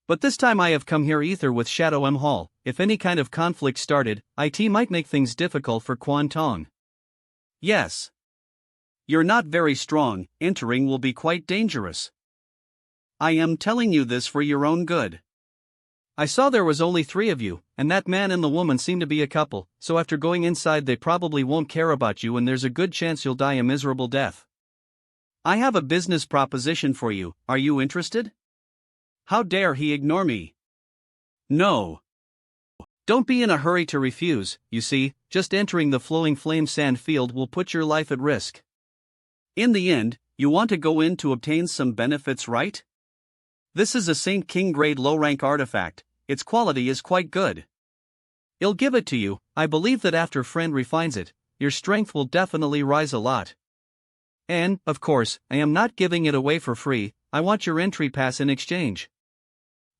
But this time I have come here either with Shadow M Hall. If any kind of conflict started, it might make things difficult for Quan Tong. Yes. You're not very strong, entering will be quite dangerous. I am telling you this for your own good. I saw there was only 3 of you, and that man and the woman seem to be a couple, so after going inside they probably won't care about you and there's a good chance you'll die a miserable death. I have a business proposition for you, are you interested? How dare he ignore me? No. Don't be in a hurry to refuse, you see, just entering the Flowing Flame Sand Field will put your life at risk. In the end, you want to go in to obtain some benefits, right? This is a Saint King grade low-rank artifact, its quality is quite good. I'll give it to you, I believe that after friend refines it, your strength will definitely rise a lot. And, of course, I am not giving it away for free, I want your entry pass in exchange.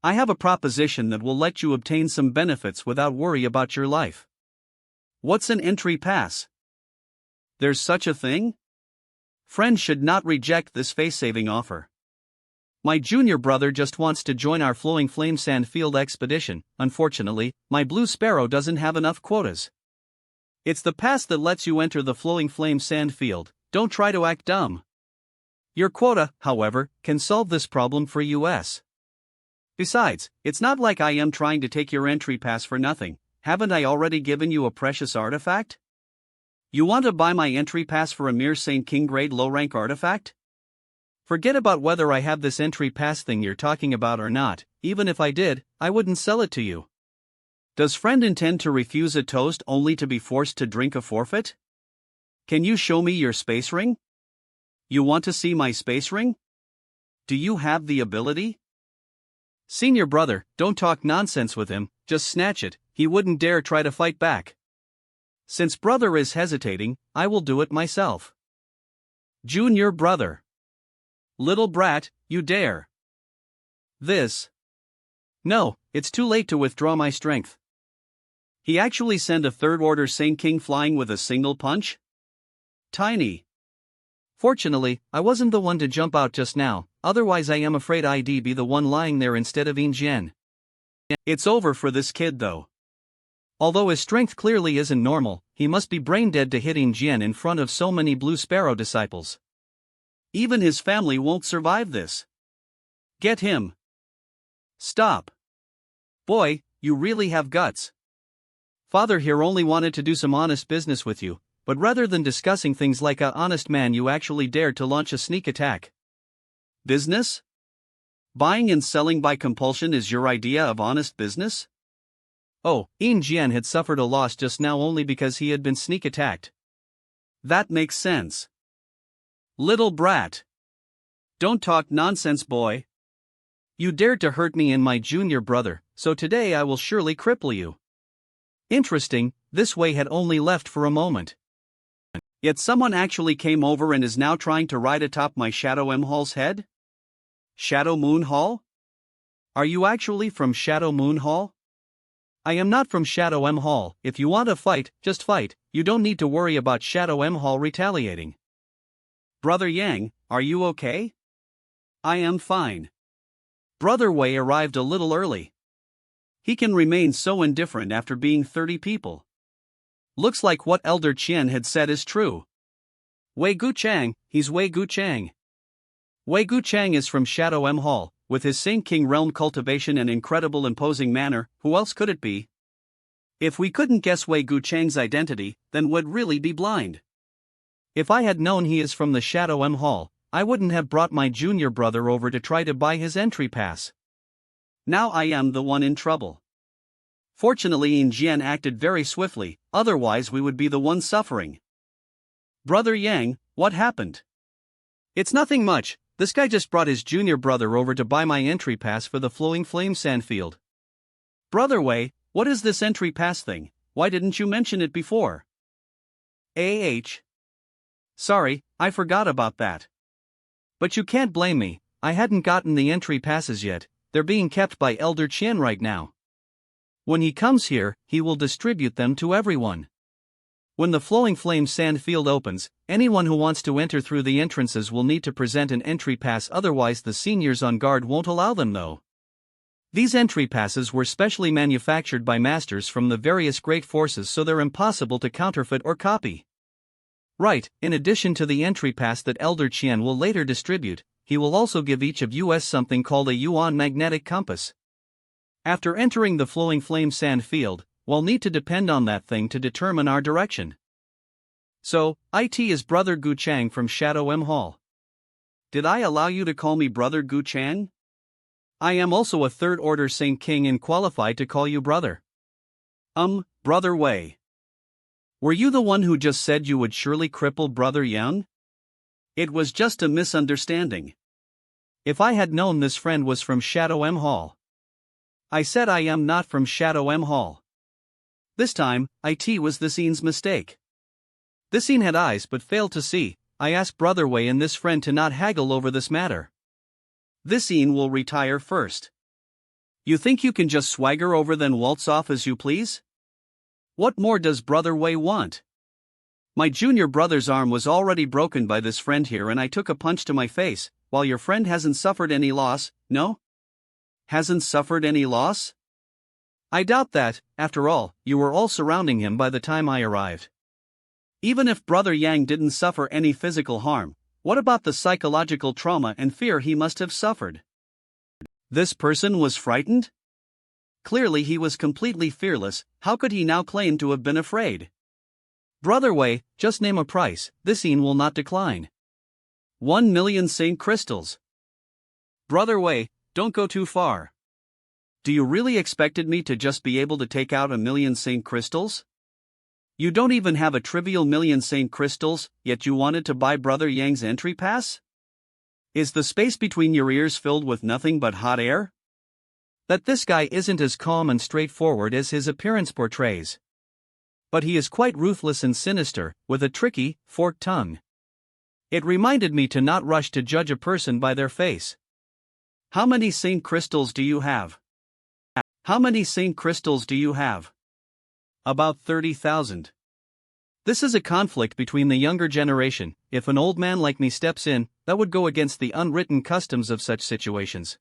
I have a proposition that will let you obtain some benefits without worry about your life. What's an entry pass? There's such a thing? Friends should not reject this face-saving offer. My junior brother just wants to join our Flowing Flame Sand Field expedition. Unfortunately, my Blue Sparrow doesn't have enough quotas. It's the pass that lets you enter the Flowing Flame Sand Field, don't try to act dumb. Your quota, however, can solve this problem for us. Besides, it's not like I am trying to take your entry pass for nothing. Haven't I already given you a precious artifact? You want to buy my entry pass for a mere Saint King grade low-rank artifact? Forget about whether I have this entry pass thing you're talking about or not, even if I did, I wouldn't sell it to you. Does friend intend to refuse a toast only to be forced to drink a forfeit? Can you show me your space ring? You want to see my space ring? Do you have the ability? Senior brother, don't talk nonsense with him, just snatch it, he wouldn't dare try to fight back. Since brother is hesitating, I will do it myself. Junior brother. Little brat, you dare. This. No, it's too late to withdraw my strength. He actually sent a third-order Saint King flying with a single punch? Tiny. Fortunately, I wasn't the one to jump out just now, otherwise I am afraid I'd be the one lying there instead of Jian. It's over for this kid though. Although his strength clearly isn't normal, he must be brain dead to hit Jian in front of so many Blue Sparrow disciples. Even his family won't survive this. Get him. Stop. Boy, you really have guts. Father here only wanted to do some honest business with you, but rather than discussing things like a honest man, you actually dared to launch a sneak attack. Business? Buying and selling by compulsion is your idea of honest business? Oh, Jian had suffered a loss just now only because he had been sneak attacked. That makes sense. Little brat. Don't talk nonsense, boy. You dared to hurt me and my junior brother, so today I will surely cripple you. Interesting, this Wei had only left for a moment. Yet someone actually came over and is now trying to ride atop my Shadow M Hall's head? Shadow Moon Hall? Are you actually from Shadow Moon Hall? I am not from Shadow M Hall. If you want to fight, just fight, you don't need to worry about Shadow M Hall retaliating. Brother Yang, are you okay? I am fine. Brother Wei arrived a little early. He can remain so indifferent after being 30 people. Looks like what Elder Qian had said is true. Wei Guchang, he's Wei Guchang. Wei Guchang is from Shadow M Hall, with his Saint King realm cultivation and incredible imposing manner. Who else could it be? If we couldn't guess Wei Guchang's identity, then we'd really be blind. If I had known he is from the Shadow M Hall, I wouldn't have brought my junior brother over to try to buy his entry pass. Now I am the one in trouble. Fortunately Jian acted very swiftly, otherwise we would be the ones suffering. Brother Yang, what happened? It's nothing much, this guy just brought his junior brother over to buy my entry pass for the Flowing Flame Sandfield. Brother Wei, what is this entry pass thing? Why didn't you mention it before? Sorry, I forgot about that. But you can't blame me, I hadn't gotten the entry passes yet, they're being kept by Elder Qian right now. When he comes here, he will distribute them to everyone. When the Flowing Flame Sand Field opens, anyone who wants to enter through the entrances will need to present an entry pass, otherwise the seniors on guard won't allow them though. These entry passes were specially manufactured by masters from the various great forces, so they're impossible to counterfeit or copy. Right, in addition to the entry pass that Elder Qian will later distribute, he will also give each of us something called a Yuan magnetic compass. After entering the Flowing Flame Sand Field, we'll need to depend on that thing to determine our direction. So, it is Brother Guchang from Shadow M Hall. Did I allow you to call me Brother Guchang? I am also a third order Saint King and qualified to call you brother. Brother Wei. Were you the one who just said you would surely cripple Brother Yang? It was just a misunderstanding. If I had known this friend was from Shadow M Hall. I said I am not from Shadow M Hall. This time, it was the scene's mistake. The scene had eyes but failed to see. I asked Brother Wei and this friend to not haggle over this matter. This scene will retire first. You think you can just swagger over then waltz off as you please? What more does Brother Wei want? My junior brother's arm was already broken by this friend here and I took a punch to my face, while your friend hasn't suffered any loss, no? Hasn't suffered any loss? I doubt that, after all, you were all surrounding him by the time I arrived. Even if Brother Yang didn't suffer any physical harm, what about the psychological trauma and fear he must have suffered? This person was frightened? Clearly he was completely fearless, how could he now claim to have been afraid? Brother Wei, just name a price, this scene will not decline. 1 million Saint Crystals. Brother Wei, don't go too far. Do you really expected me to just be able to take out 1 million Saint Crystals? You don't even have a trivial million Saint Crystals, yet you wanted to buy Brother Yang's entry pass? Is the space between your ears filled with nothing but hot air? That this guy isn't as calm and straightforward as his appearance portrays. But he is quite ruthless and sinister, with a tricky, forked tongue. It reminded me to not rush to judge a person by their face. How many Saint Crystals do you have? How many Saint Crystals do you have? About 30,000. This is a conflict between the younger generation. If an old man like me steps in, that would go against the unwritten customs of such situations.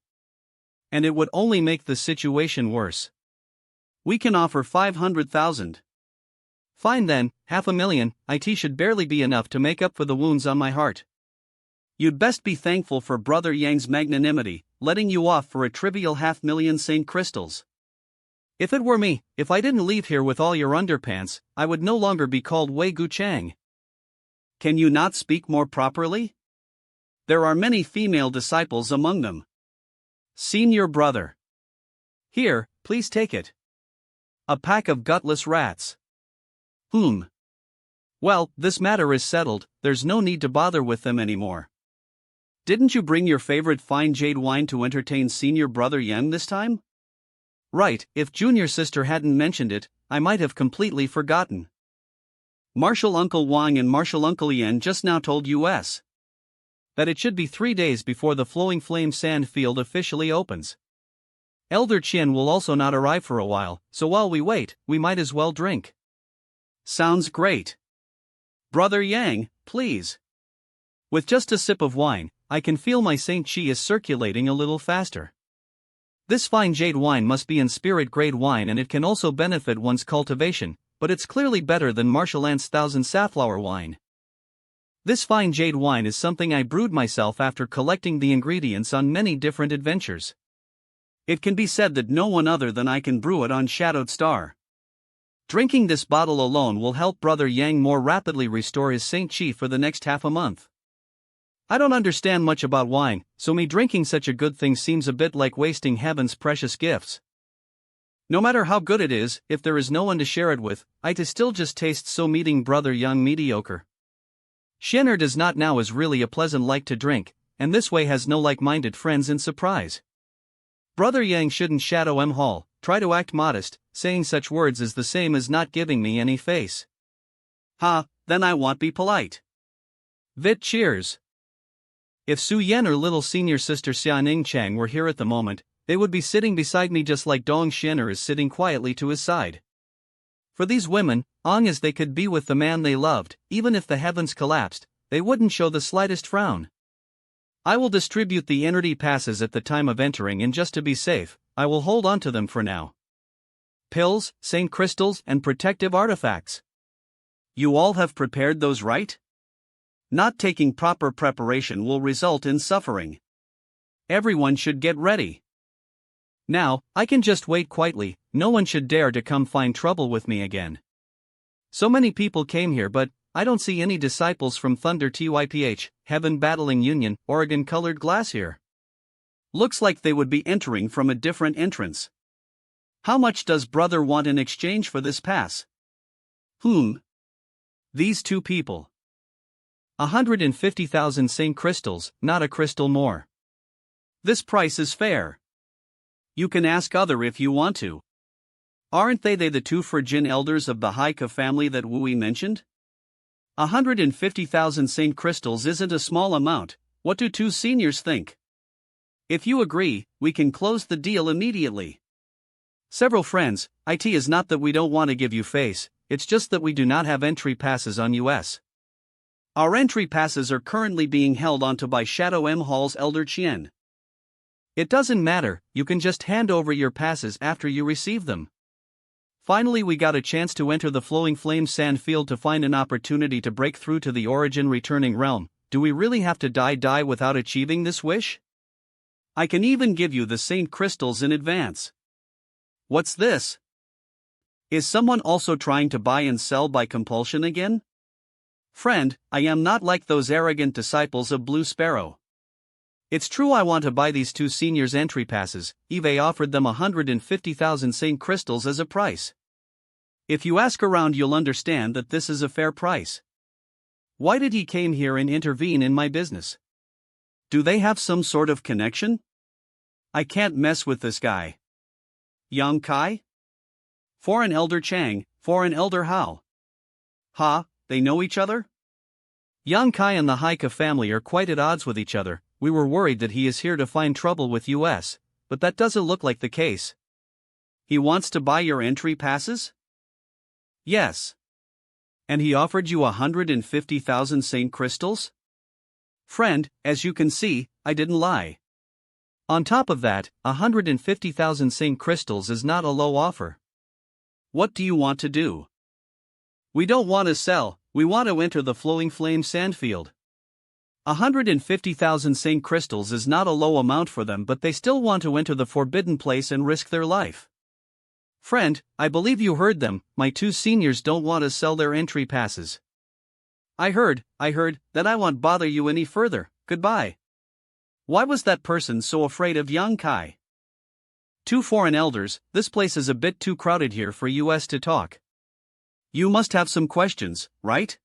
And it would only make the situation worse. We can offer 500,000. Fine then, 500,000, it should barely be enough to make up for the wounds on my heart. You'd best be thankful for Brother Yang's magnanimity, letting you off for a trivial 500,000 Saint crystals. If it were me, if I didn't leave here with all your underpants, I would no longer be called Wei Guchang. Can you not speak more properly? There are many female disciples among them. Senior brother. Here, please take it. A pack of gutless rats. Well, this matter is settled, there's no need to bother with them anymore. Didn't you bring your favorite fine jade wine to entertain senior brother Yan this time? Right, if junior sister hadn't mentioned it, I might have completely forgotten. Marshal Uncle Wang and Marshal Uncle Yan just now told us that it should be 3 days before the Flowing Flame Sand Field officially opens. Elder Qian will also not arrive for a while, so while we wait, we might as well drink. Sounds great. Brother Yang, please. With just a sip of wine, I can feel my Saint Chi is circulating a little faster. This fine jade wine must be in spirit-grade wine and it can also benefit one's cultivation, but it's clearly better than Marshal Ant's 1000 safflower wine. This fine jade wine is something I brewed myself after collecting the ingredients on many different adventures. It can be said that no one other than I can brew it on Shadowed Star. Drinking this bottle alone will help Brother Yang more rapidly restore his Saint Chi for the next half a month. I don't understand much about wine, so me drinking such a good thing seems a bit like wasting heaven's precious gifts. No matter how good it is, if there is no one to share it with, it still just tastes so meeting Brother Yang mediocre. Shenner does not now is really a pleasant like to drink, and this way has no like-minded friends in surprise. Brother Yang shouldn't shadow Hall, try to act modest, saying such words is the same as not giving me any face. Then I won't be polite. Vit cheers. If Su Yan or little senior sister Xianing Chang were here at the moment, they would be sitting beside me just like Dong Shenner is sitting quietly to his side. For these women, as they could be with the man they loved, even if the heavens collapsed, they wouldn't show the slightest frown. I will distribute the entity passes at the time of entering, and just to be safe, I will hold on to them for now. Pills, Saint crystals, and protective artifacts. You all have prepared those, right? Not taking proper preparation will result in suffering. Everyone should get ready. Now, I can just wait quietly, no one should dare to come find trouble with me again. So many people came here, but I don't see any disciples from Thunder Typh, Heaven Battling Union, Oregon Colored Glass here. Looks like they would be entering from a different entrance. How much does brother want in exchange for this pass? These two people. 150,000 Saint crystals, not a crystal more. This price is fair. You can ask other if you want to. Aren't they the two Phrygian elders of the Haika family that Wui mentioned? 150,000 Saint crystals isn't a small amount. What do two seniors think? If you agree, we can close the deal immediately. Several friends, it is not that we don't want to give you face, it's just that we do not have entry passes on US. Our entry passes are currently being held onto by Shadow Hall's Elder Qian. It doesn't matter, you can just hand over your passes after you receive them. Finally, we got a chance to enter the Flowing Flame Sand Field to find an opportunity to break through to the Origin Returning Realm. Do we really have to die without achieving this wish? I can even give you the Saint crystals in advance. What's this? Is someone also trying to buy and sell by compulsion again? Friend, I am not like those arrogant disciples of Blue Sparrow. It's true I want to buy these two seniors' entry passes. Eve offered them 150,000 Saint crystals as a price. If you ask around, you'll understand that this is a fair price. Why did he came here and intervene in my business? Do they have some sort of connection? I can't mess with this guy. Yang Kai? Foreign Elder Chang, Foreign Elder Hao. They know each other? Yang Kai and the Haika family are quite at odds with each other. We were worried that he is here to find trouble with US, but that doesn't look like the case. He wants to buy your entry passes? Yes. And he offered you 150,000 Saint crystals? Friend, as you can see, I didn't lie. On top of that, 150,000 Saint crystals is not a low offer. What do you want to do? We don't want to sell, we want to enter the Flowing Flame Sandfield. 150,000 Saint crystals is not a low amount for them, but they still want to enter the forbidden place and risk their life. Friend, I believe you heard them, my two seniors don't want to sell their entry passes. I heard, that I won't bother you any further, goodbye. Why was that person so afraid of Yang Kai? Two foreign elders, this place is a bit too crowded here for us to talk. You must have some questions, right?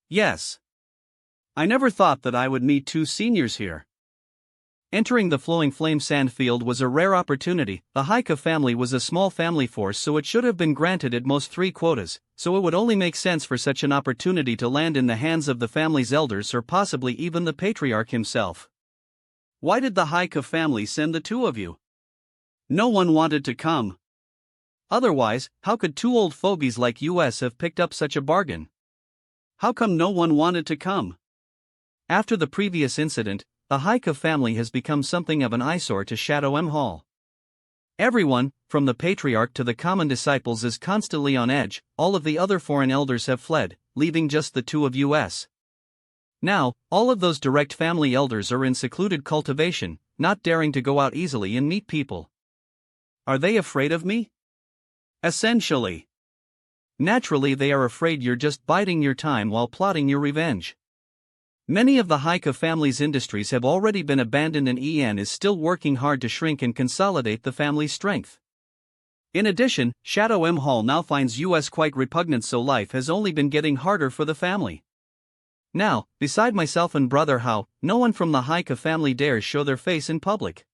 Yes. I never thought that I would meet two seniors here. Entering the Flowing Flame Sandfield was a rare opportunity. The Haika family was a small family force, so it should have been granted at most 3 quotas, so it would only make sense for such an opportunity to land in the hands of the family's elders or possibly even the patriarch himself. Why did the Haika family send the two of you? No one wanted to come. Otherwise, how could two old fogies like us have picked up such a bargain? How come no one wanted to come? After the previous incident, the Haika family has become something of an eyesore to Shadow M Hall. Everyone, from the patriarch to the common disciples, is constantly on edge. All of the other foreign elders have fled, leaving just the two of us. Now, all of those direct family elders are in secluded cultivation, not daring to go out easily and meet people. Are they afraid of me? Essentially. Naturally, they are afraid you're just biding your time while plotting your revenge. Many of the Haika family's industries have already been abandoned, and EN is still working hard to shrink and consolidate the family's strength. In addition, Shadow M Hall now finds us quite repugnant, so life has only been getting harder for the family. Now, beside myself and Brother Hao, no one from the Haika family dares show their face in public.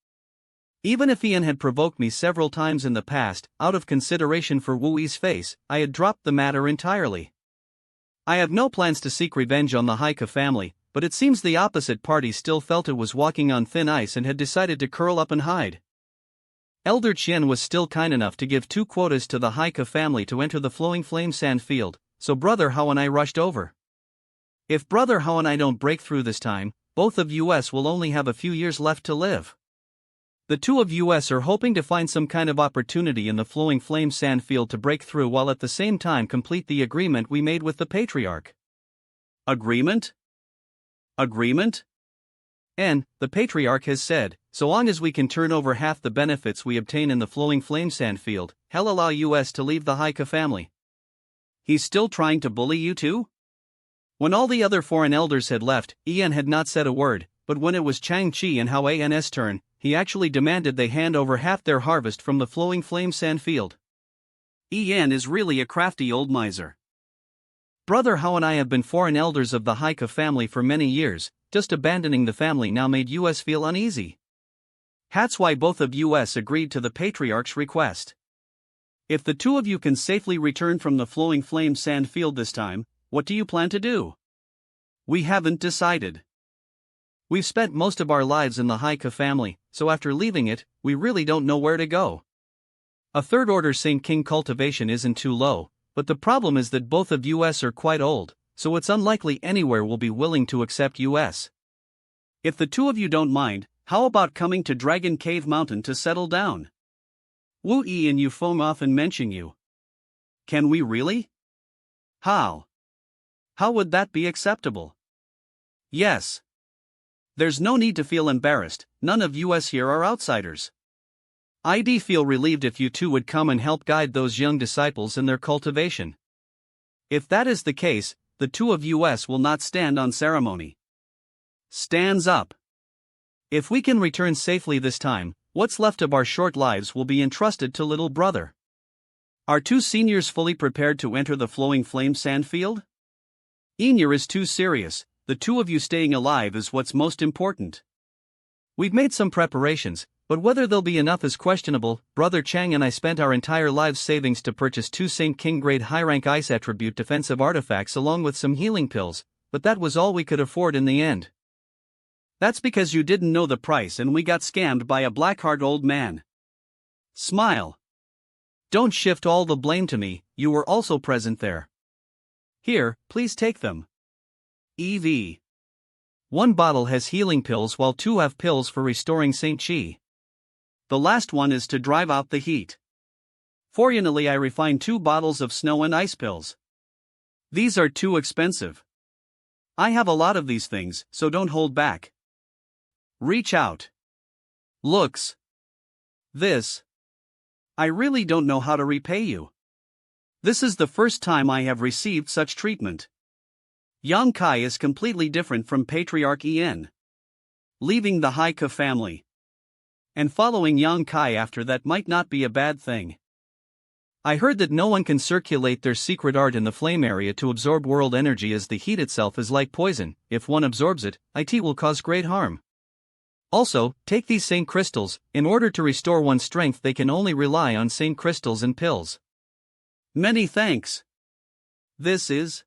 Even if Ian had provoked me several times in the past, out of consideration for Wu Yi's face, I had dropped the matter entirely. I have no plans to seek revenge on the Haika family, but it seems the opposite party still felt it was walking on thin ice and had decided to curl up and hide. Elder Qian was still kind enough to give 2 quotas to the Haika family to enter the Flowing Flame Sandfield, so Brother Hao and I rushed over. If Brother Hao and I don't break through this time, both of us will only have a few years left to live. The two of us are hoping to find some kind of opportunity in the Flowing Flame Sandfield to break through, while at the same time complete the agreement we made with the Patriarch. Agreement? Agreement? And, the Patriarch has said, so long as we can turn over half the benefits we obtain in the Flowing Flame Sandfield, he'll allow us to leave the Haika family. He's still trying to bully you too? When all the other foreign elders had left, Ian had not said a word, but when it was Chang Chi and Hao An's turn, he actually demanded they hand over half their harvest from the Flowing Flame Sandfield. Ian is really a crafty old miser. Brother Hao and I have been foreign elders of the Haika family for many years. Just abandoning the family now made us feel uneasy. That's why both of us agreed to the Patriarch's request. If the two of you can safely return from the Flowing Flame Sandfield this time, what do you plan to do? We haven't decided. We've spent most of our lives in the Haika family, so after leaving it, we really don't know where to go. A third-order Saint King cultivation isn't too low, but the problem is that both of us are quite old, so it's unlikely anywhere will be willing to accept us. If the two of you don't mind, how about coming to Dragon Cave Mountain to settle down? Wu Yi and Yufeng often mention you. Can we really? How? How would that be acceptable? Yes. There's no need to feel embarrassed, none of us here are outsiders. I'd feel relieved if you two would come and help guide those young disciples in their cultivation. If that is the case, the two of us will not stand on ceremony. Stands up. If we can return safely this time, what's left of our short lives will be entrusted to little brother. Are two seniors fully prepared to enter the Flowing Flame Sandfield? Enro is too serious, the two of you staying alive is what's most important. We've made some preparations, but whether they'll be enough is questionable. Brother Chang and I spent our entire lives' savings to purchase 2 Saint King grade high-rank ice attribute defensive artifacts along with some healing pills, but that was all we could afford in the end. That's because you didn't know the price and we got scammed by a black-heart old man. Smile. Don't shift all the blame to me, you were also present there. Here, please take them. EV. One bottle has healing pills while two have pills for restoring Saint Chi. The last one is to drive out the heat. Fortunately, I refined 2 bottles of snow and ice pills. These are too expensive. I have a lot of these things, so don't hold back. Reach out. Looks. This. I really don't know how to repay you. This is the first time I have received such treatment. Yang Kai is completely different from Patriarch En. Leaving the Haika family and following Yang Kai after that might not be a bad thing. I heard that no one can circulate their secret art in the flame area to absorb world energy, as the heat itself is like poison. If one absorbs it, it will cause great harm. Also, take these Saint crystals. In order to restore one's strength, they can only rely on Saint crystals and pills. Many thanks. This is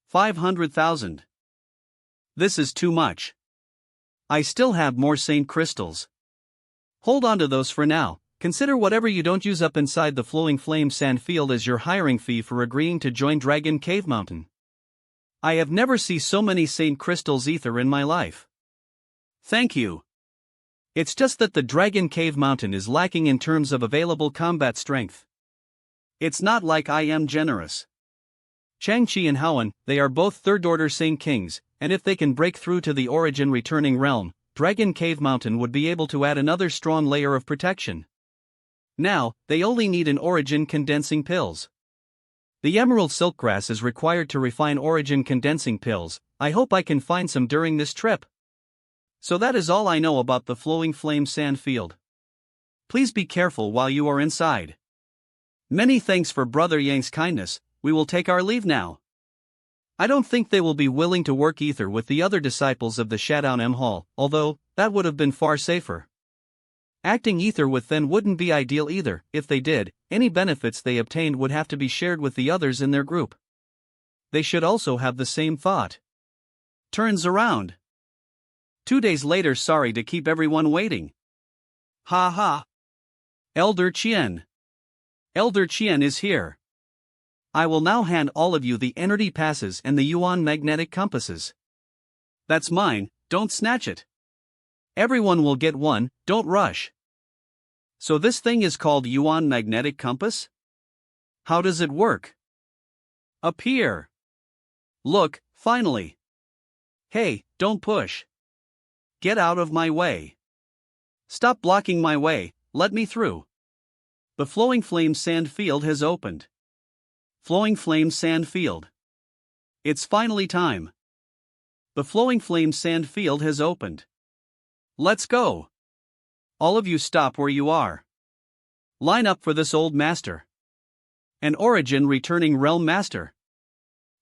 500,000. This is too much. I still have more Saint crystals. Hold on to those for now. Consider whatever you don't use up inside the flowing flame sand field as your hiring fee for agreeing to join Dragon Cave Mountain. I have never seen so many Saint crystals ether in my life. Thank you. It's just that the Dragon Cave Mountain is lacking in terms of available combat strength. It's not like I am generous. Changqi and Hoan, they are both third-order Saint Kings, and if they can break through to the origin returning realm, Dragon Cave Mountain would be able to add another strong layer of protection. Now, they only need an origin condensing pills. The emerald silkgrass is required to refine origin condensing pills. I hope I can find some during this trip. So that is all I know about the flowing flame sand field. Please be careful while you are inside. Many thanks for Brother Yang's kindness. We will take our leave now. I don't think they will be willing to work ether with the other disciples of the Shadow M Hall, although that would have been far safer. Acting ether with them wouldn't be ideal either. If they did, any benefits they obtained would have to be shared with the others in their group. They should also have the same thought. Turns around. 2 days later. Sorry to keep everyone waiting. Ha ha. Elder Qian. Elder Qian is here. I will now hand all of you the energy passes and the Yuan magnetic compasses. That's mine, don't snatch it. Everyone will get one, don't rush. So this thing is called Yuan magnetic compass? How does it work? Up here. Look, finally. Hey, don't push. Get out of my way. Stop blocking my way, let me through. The flowing flame sand field has opened. Flowing flame sand field. It's finally time. The flowing flame sand field has opened. Let's go. All of you stop where you are. Line up for this old master. An origin returning realm master.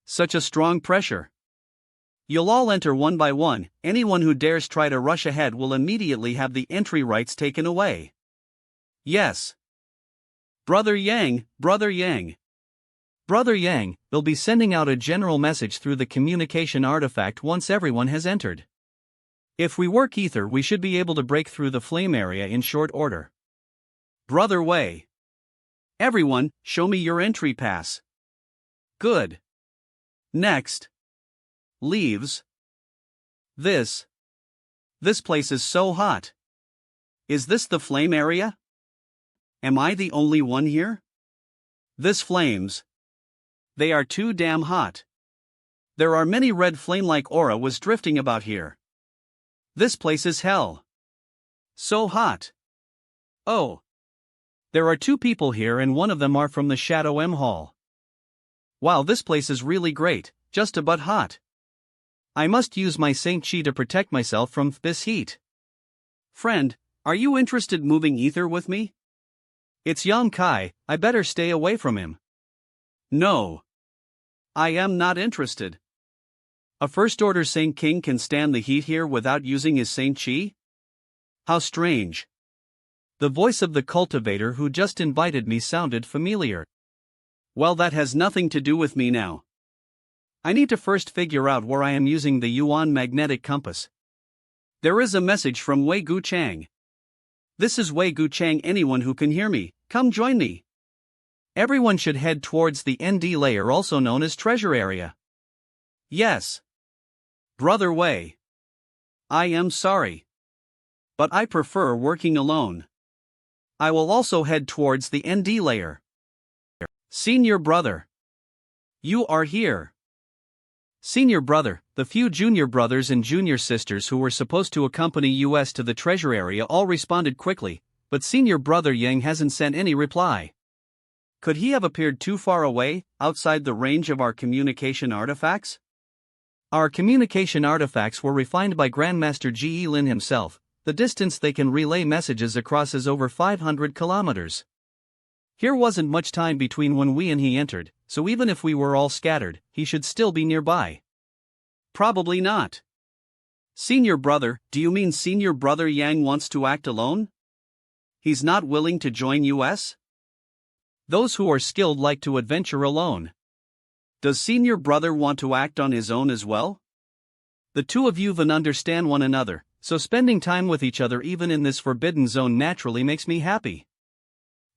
Such a strong pressure. You'll all enter one by one. Anyone who dares try to rush ahead will immediately have the entry rights taken away. Yes. Brother Yang, Brother Yang. Brother Yang, they'll be sending out a general message through the communication artifact once everyone has entered. If we work ether, we should be able to break through the flame area in short order. Brother Wei. Everyone, show me your entry pass. Good. Next. Leaves. This place is so hot. Is this the flame area? Am I the only one here? This flames. They are too damn hot. There are many red flame-like aura was drifting about here. This place is hell. So hot. Oh. There are 2 people here and one of them are from the Shadow M Hall. Wow, this place is really great, just a bit hot. I must use my Saint Chi to protect myself from this heat. Friend, are you interested moving ether with me? It's Yang Kai, I better stay away from him. No. I am not interested. A first-order Saint King can stand the heat here without using his Saint Chi? How strange. The voice of the cultivator who just invited me sounded familiar. Well, that has nothing to do with me now. I need to first figure out where I am using the Yuan magnetic compass. There is a message from Wei Gu Chang. This is Wei Gu Chang. Anyone who can hear me, come join me. Everyone should head towards the ND layer, also known as treasure area. Yes. Brother Wei. I am sorry. But I prefer working alone. I will also head towards the ND layer. Senior brother. You are here. Senior brother, the few junior brothers and junior sisters who were supposed to accompany us to the treasure area all responded quickly, but senior brother Yang hasn't sent any reply. Could he have appeared too far away, outside the range of our communication artifacts? Our communication artifacts were refined by Grandmaster Ge Lin himself. The distance they can relay messages across is over 500 kilometers. Here wasn't much time between when we and he entered, so even if we were all scattered, he should still be nearby. Probably not. Senior brother, do you mean senior brother Yang wants to act alone? He's not willing to join us? Those who are skilled like to adventure alone. Does senior brother want to act on his own as well? The two of you understand one another, so spending time with each other even in this forbidden zone naturally makes me happy.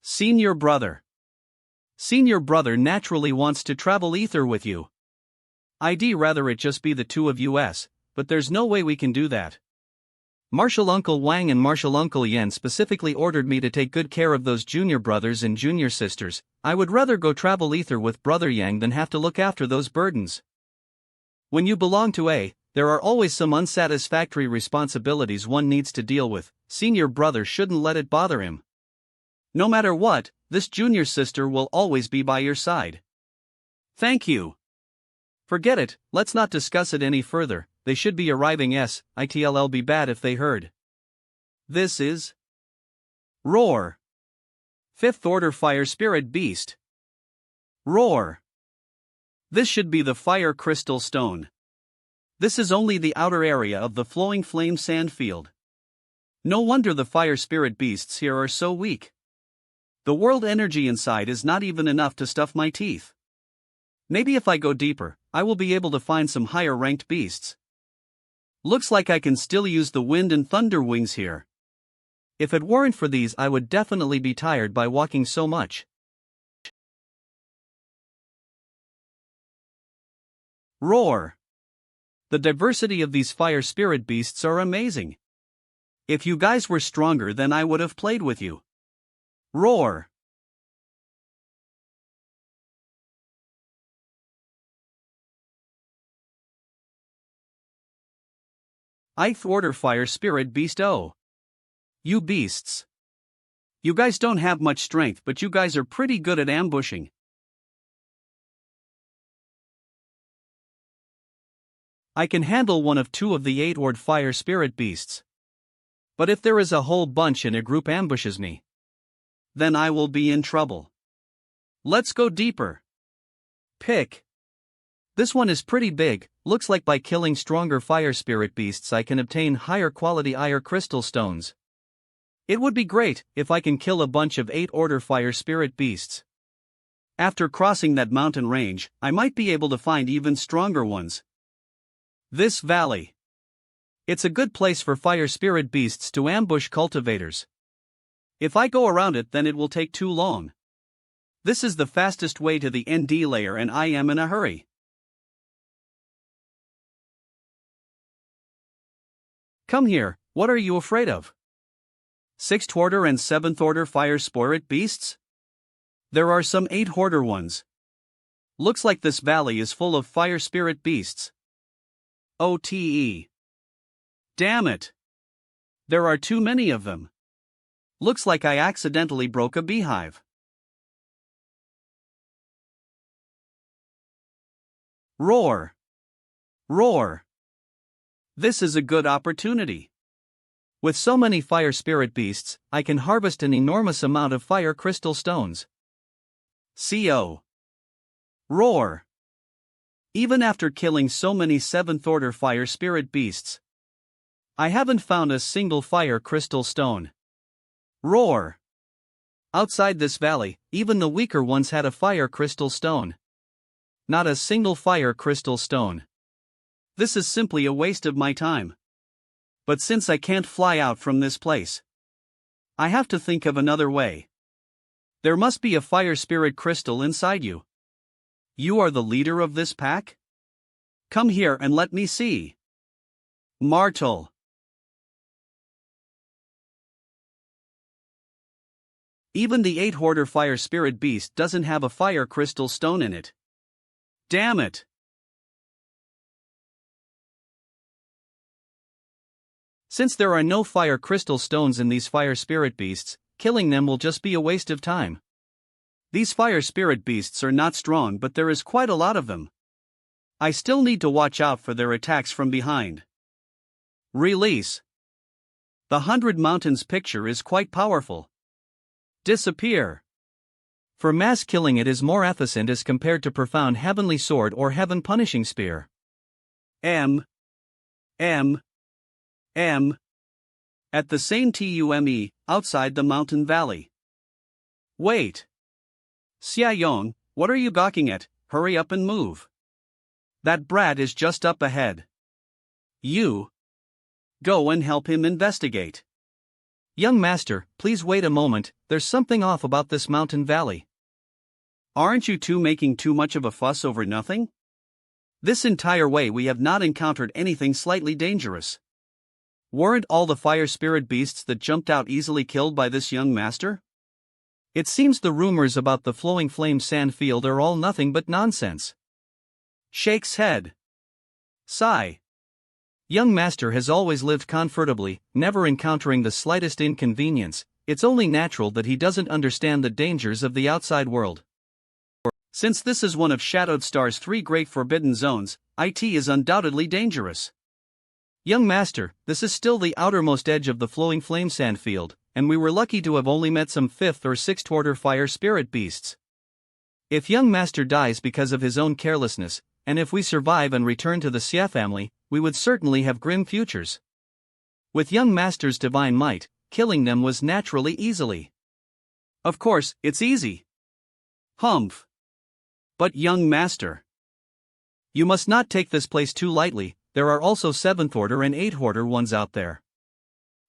Senior brother. Senior brother naturally wants to travel ether with you. I'd rather it just be the two of us, but there's no way we can do that. Martial Uncle Wang and Martial Uncle Yen specifically ordered me to take good care of those junior brothers and junior sisters. I would rather go travel ether with Brother Yang than have to look after those burdens. When you belong to A, there are always some unsatisfactory responsibilities one needs to deal with. Senior brother shouldn't let it bother him. No matter what, this junior sister will always be by your side. Thank you. Forget it, let's not discuss it any further. They should be arriving. It'll be bad if they heard. This is Roar. 5th Order Fire Spirit Beast. Roar. This should be the Fire Crystal Stone. This is only the outer area of the flowing flame sand field. No wonder the Fire Spirit Beasts here are so weak. The world energy inside is not even enough to stuff my teeth. Maybe if I go deeper, I will be able to find some higher ranked beasts. Looks like I can still use the wind and thunder wings here. If it weren't for these, I would definitely be tired by walking so much. Roar. The diversity of these fire spirit beasts are amazing. If you guys were stronger, then I would have played with you. Roar. Eighth Order Fire Spirit Beast. Oh. You beasts. You guys don't have much strength, but you guys are pretty good at ambushing. I can handle one of two of the 8 Ord Fire Spirit Beasts. But if there is a whole bunch and a group ambushes me, then I will be in trouble. Let's go deeper. Pick. This one is pretty big. Looks like by killing stronger fire spirit beasts I can obtain higher quality iron crystal stones. It would be great if I can kill a bunch of 8 Order Fire Spirit Beasts. After crossing that mountain range, I might be able to find even stronger ones. This valley. It's a good place for fire spirit beasts to ambush cultivators. If I go around it, then it will take too long. This is the fastest way to the ND layer and I am in a hurry. Come here, what are you afraid of? 6th Order and 7th Order Fire Spirit Beasts? There are some 8 Order ones. Looks like this valley is full of fire spirit beasts. OTE. Damn it. There are too many of them. Looks like I accidentally broke a beehive. Roar. Roar. This is a good opportunity. With so many fire spirit beasts, I can harvest an enormous amount of fire crystal stones. CO. Roar. Even after killing so many 7th Order fire spirit beasts, I haven't found a single fire crystal stone. Roar. Outside this valley, even the weaker ones had a fire crystal stone. Not a single fire crystal stone. This is simply a waste of my time. But since I can't fly out from this place, I have to think of another way. There must be a fire spirit crystal inside you. You are the leader of this pack? Come here and let me see. Martel. Even the 8 Hoarder Fire Spirit Beast doesn't have a fire crystal stone in it. Damn it! Since there are no fire crystal stones in these fire spirit beasts, killing them will just be a waste of time. These fire spirit beasts are not strong, but there is quite a lot of them. I still need to watch out for their attacks from behind. Release. The 100 Mountains picture is quite powerful. Disappear. For mass killing it is more efficient as compared to profound heavenly sword or heaven punishing spear. M. At the same TUME, outside the mountain valley. Wait. Xiaoyong, what are you gawking at? Hurry up and move. That brat is just up ahead. You. Go and help him investigate. Young master, please wait a moment, there's something off about this mountain valley. Aren't you two making too much of a fuss over nothing? This entire way we have not encountered anything slightly dangerous. Weren't all the fire spirit beasts that jumped out easily killed by this young master? It seems the rumors about the flowing flame sand field are all nothing but nonsense. Shakes head. Sigh. Young master has always lived comfortably, never encountering the slightest inconvenience. It's only natural that he doesn't understand the dangers of the outside world. Since this is one of Shadowed Star's 3 great forbidden zones, it is undoubtedly dangerous. Young master, this is still the outermost edge of the flowing flame sand field, and we were lucky to have only met some 5th or 6th order fire spirit beasts. If young master dies because of his own carelessness, and if we survive and return to the Xie family, we would certainly have grim futures. With young master's divine might, killing them was naturally easily. Of course, it's easy. Humph. But young master, you must not take this place too lightly. There are also 7th order and 8th order ones out there.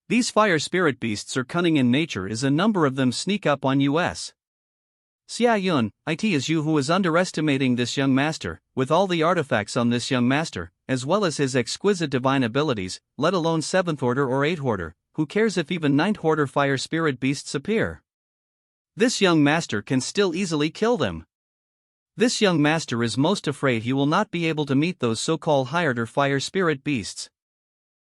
These fire spirit beasts are cunning in nature, as a number of them sneak up on us. Xia Yun, it is you who is underestimating this young master, with all the artifacts on this young master, as well as his exquisite divine abilities, let alone 7th order or 8th order, who cares if even 9th order fire spirit beasts appear? This young master can still easily kill them. This young master is most afraid he will not be able to meet those so-called higher fire spirit beasts.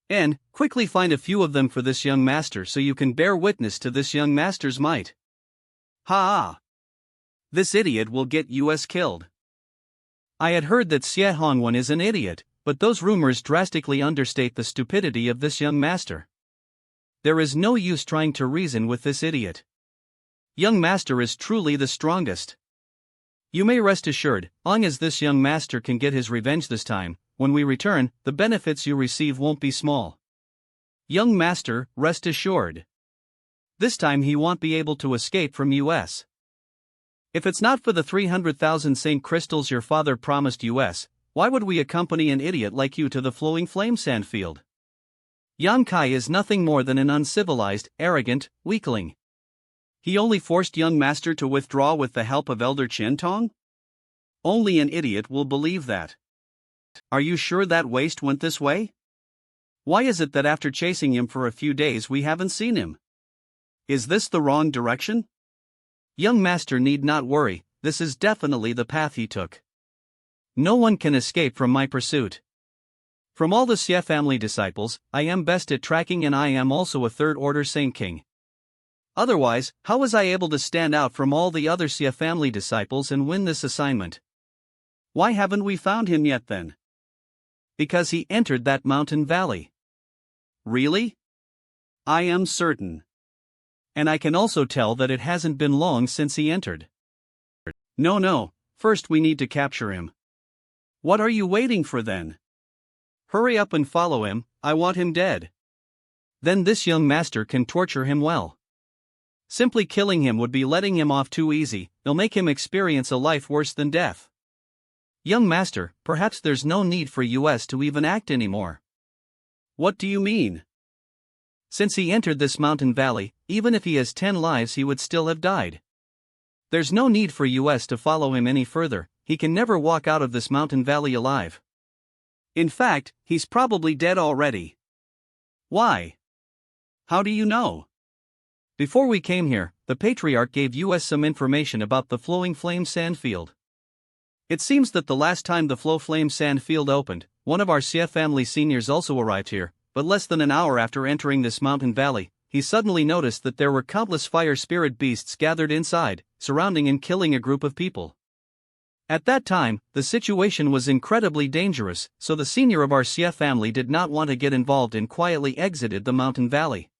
And, quickly find a few of them for this young master so you can bear witness to this young master's might. Ha! This idiot will get us killed. I had heard that Xie Hongwen is an idiot, but those rumors drastically understate the stupidity of this young master. There is no use trying to reason with this idiot. Young master is truly the strongest. You may rest assured, long as this young master can get his revenge this time, when we return, the benefits you receive won't be small. Young master, rest assured. This time he won't be able to escape from us. If it's not for the 300,000 Saint crystals your father promised us, why would we accompany an idiot like you to the flowing flame sand field? Yan Kai is nothing more than an uncivilized, arrogant weakling. He only forced young master to withdraw with the help of Elder Chen Tong? Only an idiot will believe that. Are you sure that waste went this way? Why is it that after chasing him for a few days we haven't seen him? Is this the wrong direction? Young master need not worry, this is definitely the path he took. No one can escape from my pursuit. From all the Xie family disciples, I am best at tracking, and I am also a 3rd order Saint King. Otherwise, how was I able to stand out from all the other Xie family disciples and win this assignment? Why haven't we found him yet then? Because he entered that mountain valley. Really? I am certain. And I can also tell that it hasn't been long since he entered. No, first we need to capture him. What are you waiting for then? Hurry up and follow him, I want him dead. Then this young master can torture him well. Simply killing him would be letting him off too easy, they'll make him experience a life worse than death. Young master, perhaps there's no need for us to even act anymore. What do you mean? Since he entered this mountain valley, even if he has 10 lives he would still have died. There's no need for us to follow him any further, he can never walk out of this mountain valley alive. In fact, he's probably dead already. Why? How do you know? Before we came here, the Patriarch gave us some information about the Flowing Flame Sandfield. It seems that the last time the Flow Flame Sandfield opened, one of our CF family seniors also arrived here, but less than an hour after entering this mountain valley, he suddenly noticed that there were countless fire spirit beasts gathered inside, surrounding and killing a group of people. At that time, the situation was incredibly dangerous, so the senior of our CF family did not want to get involved and quietly exited the mountain valley.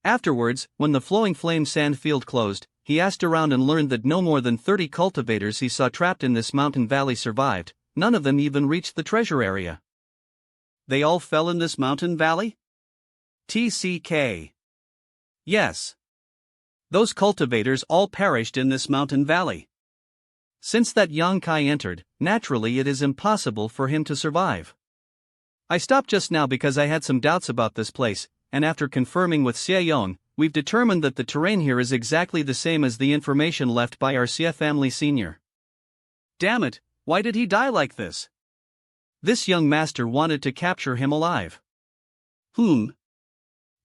Afterwards, when the Flowing Flame Sandfield closed, he asked around and learned that no more than 30 cultivators he saw trapped in this mountain valley survived, none of them even reached the treasure area. They all fell in this mountain valley? TCK. Yes. Those cultivators all perished in this mountain valley. Since that young Kai entered, naturally it is impossible for him to survive. I stopped just now because I had some doubts about this place, and after confirming with Xie, we've determined that the terrain here is exactly the same as the information left by our CF family senior. Damn it, why did he die like this? This young master wanted to capture him alive.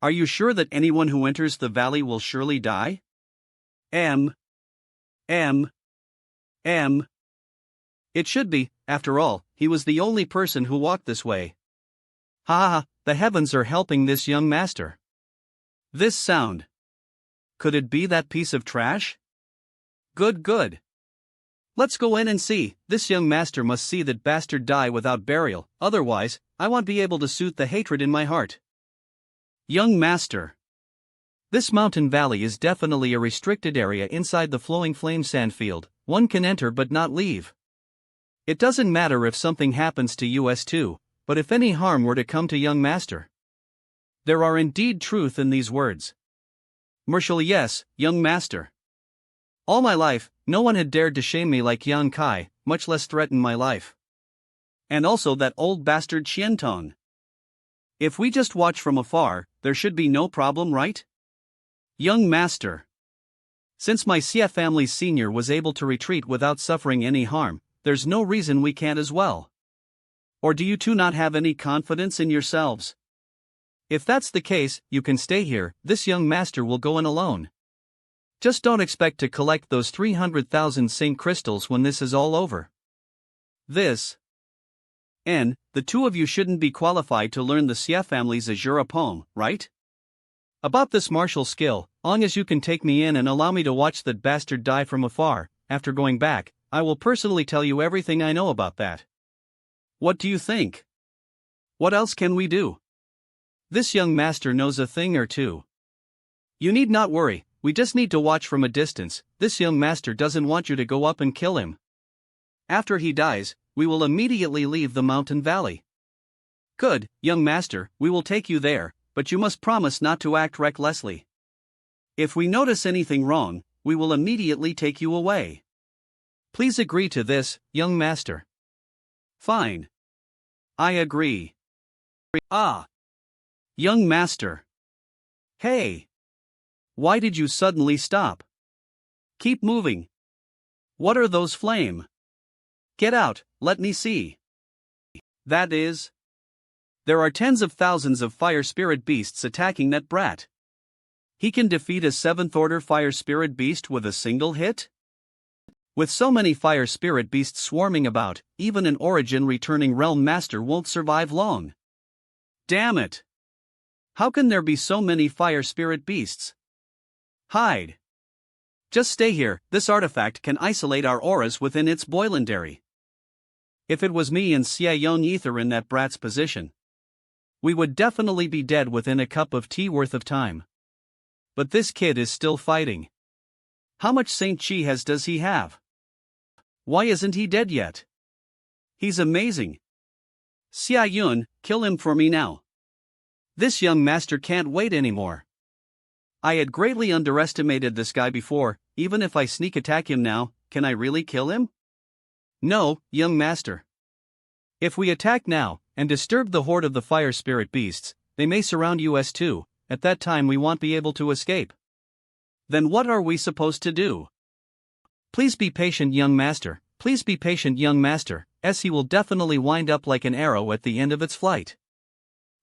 Are you sure that anyone who enters the valley will surely die? It should be, after all, he was the only person who walked this way. Ha ha ha, the heavens are helping this young master. This sound. Could it be that piece of trash? Good. Let's go in and see. This young master must see that bastard die without burial, otherwise, I won't be able to soothe the hatred in my heart. Young master. This mountain valley is definitely a restricted area inside the Flowing Flame Sandfield. One can enter but not leave. It doesn't matter if something happens to us too, but if any harm were to come to young master. There are indeed truth in these words. Mercial, yes, young master. All my life, no one had dared to shame me like Yang Kai, much less threaten my life. And also that old bastard Qiantong. If we just watch from afar, there should be no problem, right? Young master. Since my CF family senior was able to retreat without suffering any harm, there's no reason we can't as well. Or do you two not have any confidence in yourselves? If that's the case, you can stay here, this young master will go in alone. Just don't expect to collect those 300,000 Saint crystals when this is all over. The two of you shouldn't be qualified to learn the CF family's Azura poem, right? About this martial skill, long as you can take me in and allow me to watch that bastard die from afar, after going back, I will personally tell you everything I know about that. What do you think? What else can we do? This young master knows a thing or two. You need not worry, we just need to watch from a distance. This young master doesn't want you to go up and kill him. After he dies, we will immediately leave the mountain valley. Good, young master, we will take you there, but you must promise not to act recklessly. If we notice anything wrong, we will immediately take you away. Please agree to this, young master. Fine. I agree. Young master. Hey! Why did you suddenly stop? Keep moving. What are those flame? Get out, let me see. That is. There are tens of thousands of fire spirit beasts attacking that brat. He can defeat a 7th order fire spirit beast with a single hit? With so many fire spirit beasts swarming about, even an origin returning realm master won't survive long. Damn it! How can there be so many fire spirit beasts? Hide. Just stay here, this artifact can isolate our auras within its boilandary. If it was me and Xie Ether in that brat's position, we would definitely be dead within a cup of tea worth of time. But this kid is still fighting. How much Saint Chi does he have? Why isn't he dead yet? He's amazing. Xie, kill him for me now. This young master can't wait anymore. I had greatly underestimated this guy before. Even if I sneak attack him now, can I really kill him? No, young master. If we attack now, and disturb the horde of the fire spirit beasts, they may surround us too. At that time we won't be able to escape. Then what are we supposed to do? Please be patient, young master. Please be patient, young master, as he will definitely wind up like an arrow at the end of its flight.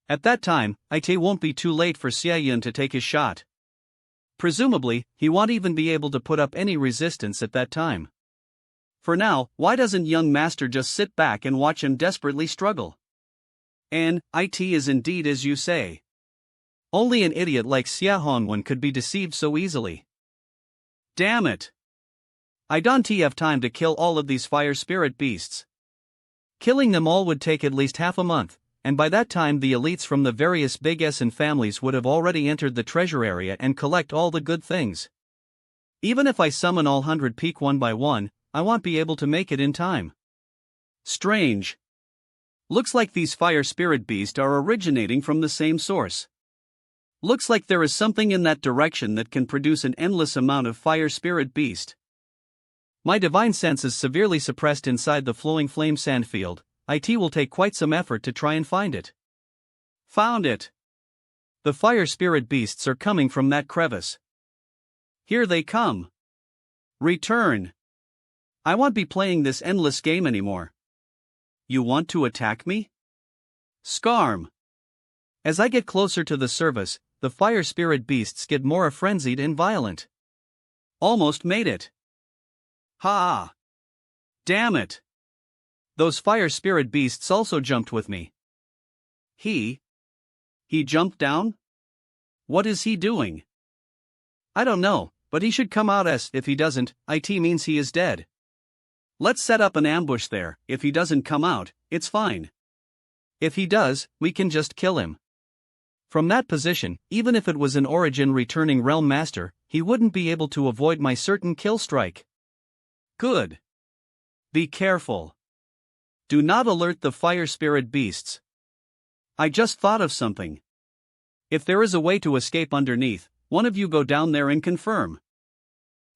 At that time, it won't be too late for Xiaoyun to take his shot. Presumably, he won't even be able to put up any resistance at that time. For now, why doesn't young master just sit back and watch him desperately struggle? And it is indeed as you say. Only an idiot like Xia Hongwen could be deceived so easily. Damn it! I don't have time to kill all of these fire spirit beasts. Killing them all would take at least half a month, and by that time the elites from the various big Essen families would have already entered the treasure area and collect all the good things. Even if I summon all 100 peak one by one, I won't be able to make it in time. Strange. Looks like these fire spirit beasts are originating from the same source. Looks like there is something in that direction that can produce an endless amount of fire spirit beast. My divine sense is severely suppressed inside the flowing flame sand field. It will take quite some effort to try and find it. Found it! The fire spirit beasts are coming from that crevice. Here they come. Return. I won't be playing this endless game anymore. You want to attack me? Scarm. As I get closer to the surface, the fire spirit beasts get more frenzied and violent. Almost made it. Ha! Damn it! Those fire spirit beasts also jumped with me. He jumped down? What is he doing? I don't know, but he should come out as if he doesn't, it means he is dead. Let's set up an ambush there. If he doesn't come out, it's fine. If he does, we can just kill him. From that position, even if it was an origin returning realm master, he wouldn't be able to avoid my certain kill strike. Good. Be careful. Do not alert the fire spirit beasts. I just thought of something. If there is a way to escape underneath, one of you go down there and confirm.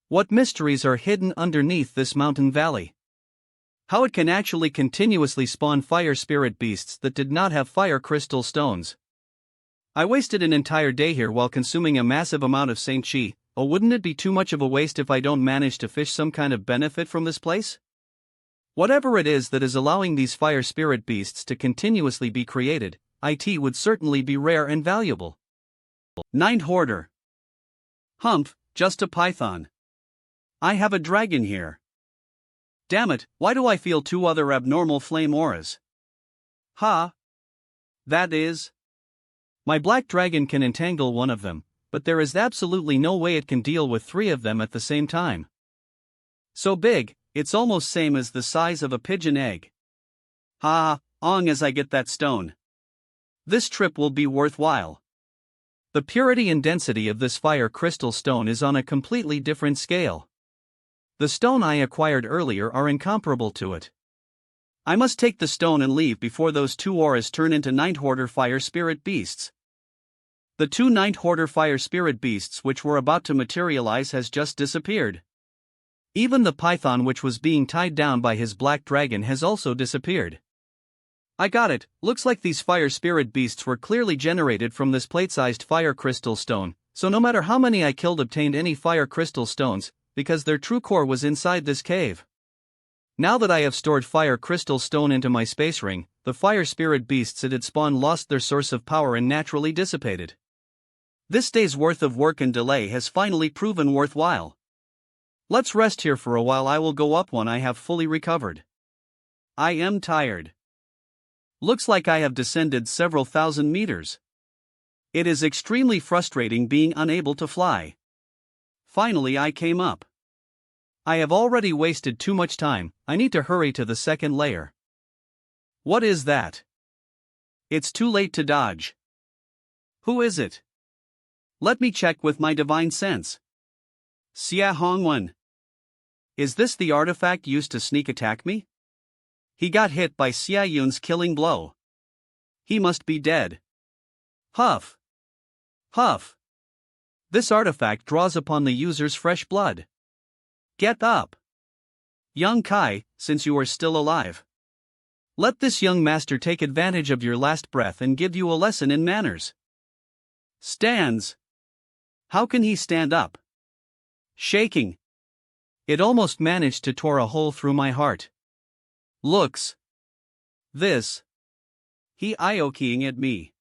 What mysteries are hidden underneath this mountain valley? How it can actually continuously spawn fire spirit beasts that did not have fire crystal stones. I wasted an entire day here while consuming a massive amount of Saint Chi. Oh, wouldn't it be too much of a waste if I don't manage to fish some kind of benefit from this place? Whatever it is that is allowing these fire spirit beasts to continuously be created, it would certainly be rare and valuable. Ninth Hoarder. Humph, just a python. I have a dragon here. Damn it, why do I feel two other abnormal flame auras? Ha! That is. My black dragon can entangle one of them, but there is absolutely no way it can deal with three of them at the same time. So big, it's almost same as the size of a pigeon egg. Ha, ong as I get that stone. This trip will be worthwhile. The purity and density of this fire crystal stone is on a completely different scale. The stone I acquired earlier are incomparable to it. I must take the stone and leave before those two auras turn into Ninth Hoarder fire spirit beasts. The two Ninth Hoarder fire spirit beasts which were about to materialize has just disappeared. Even the python which was being tied down by his black dragon has also disappeared. I got it, looks like these fire spirit beasts were clearly generated from this plate-sized fire crystal stone, so no matter how many I killed obtained any fire crystal stones, because their true core was inside this cave. Now that I have stored fire crystal stone into my space ring, the fire spirit beasts it had spawned lost their source of power and naturally dissipated. This day's worth of work and delay has finally proven worthwhile. Let's rest here for a while. I will go up when I have fully recovered. I am tired. Looks like I have descended several thousand meters. It is extremely frustrating being unable to fly. Finally I came up. I have already wasted too much time. I need to hurry to the second layer. What is that? It's too late to dodge. Who is it? Let me check with my divine sense. Xia Hongwen. Is this the artifact used to sneak attack me? He got hit by Xia Yun's killing blow. He must be dead. Huff. Huff. This artifact draws upon the user's fresh blood. Get up. Young Kai, since you are still alive. Let this young master take advantage of your last breath and give you a lesson in manners. Stands. How can he stand up? Shaking. It almost managed to tore a hole through my heart. Looks. This. He iokiing at me.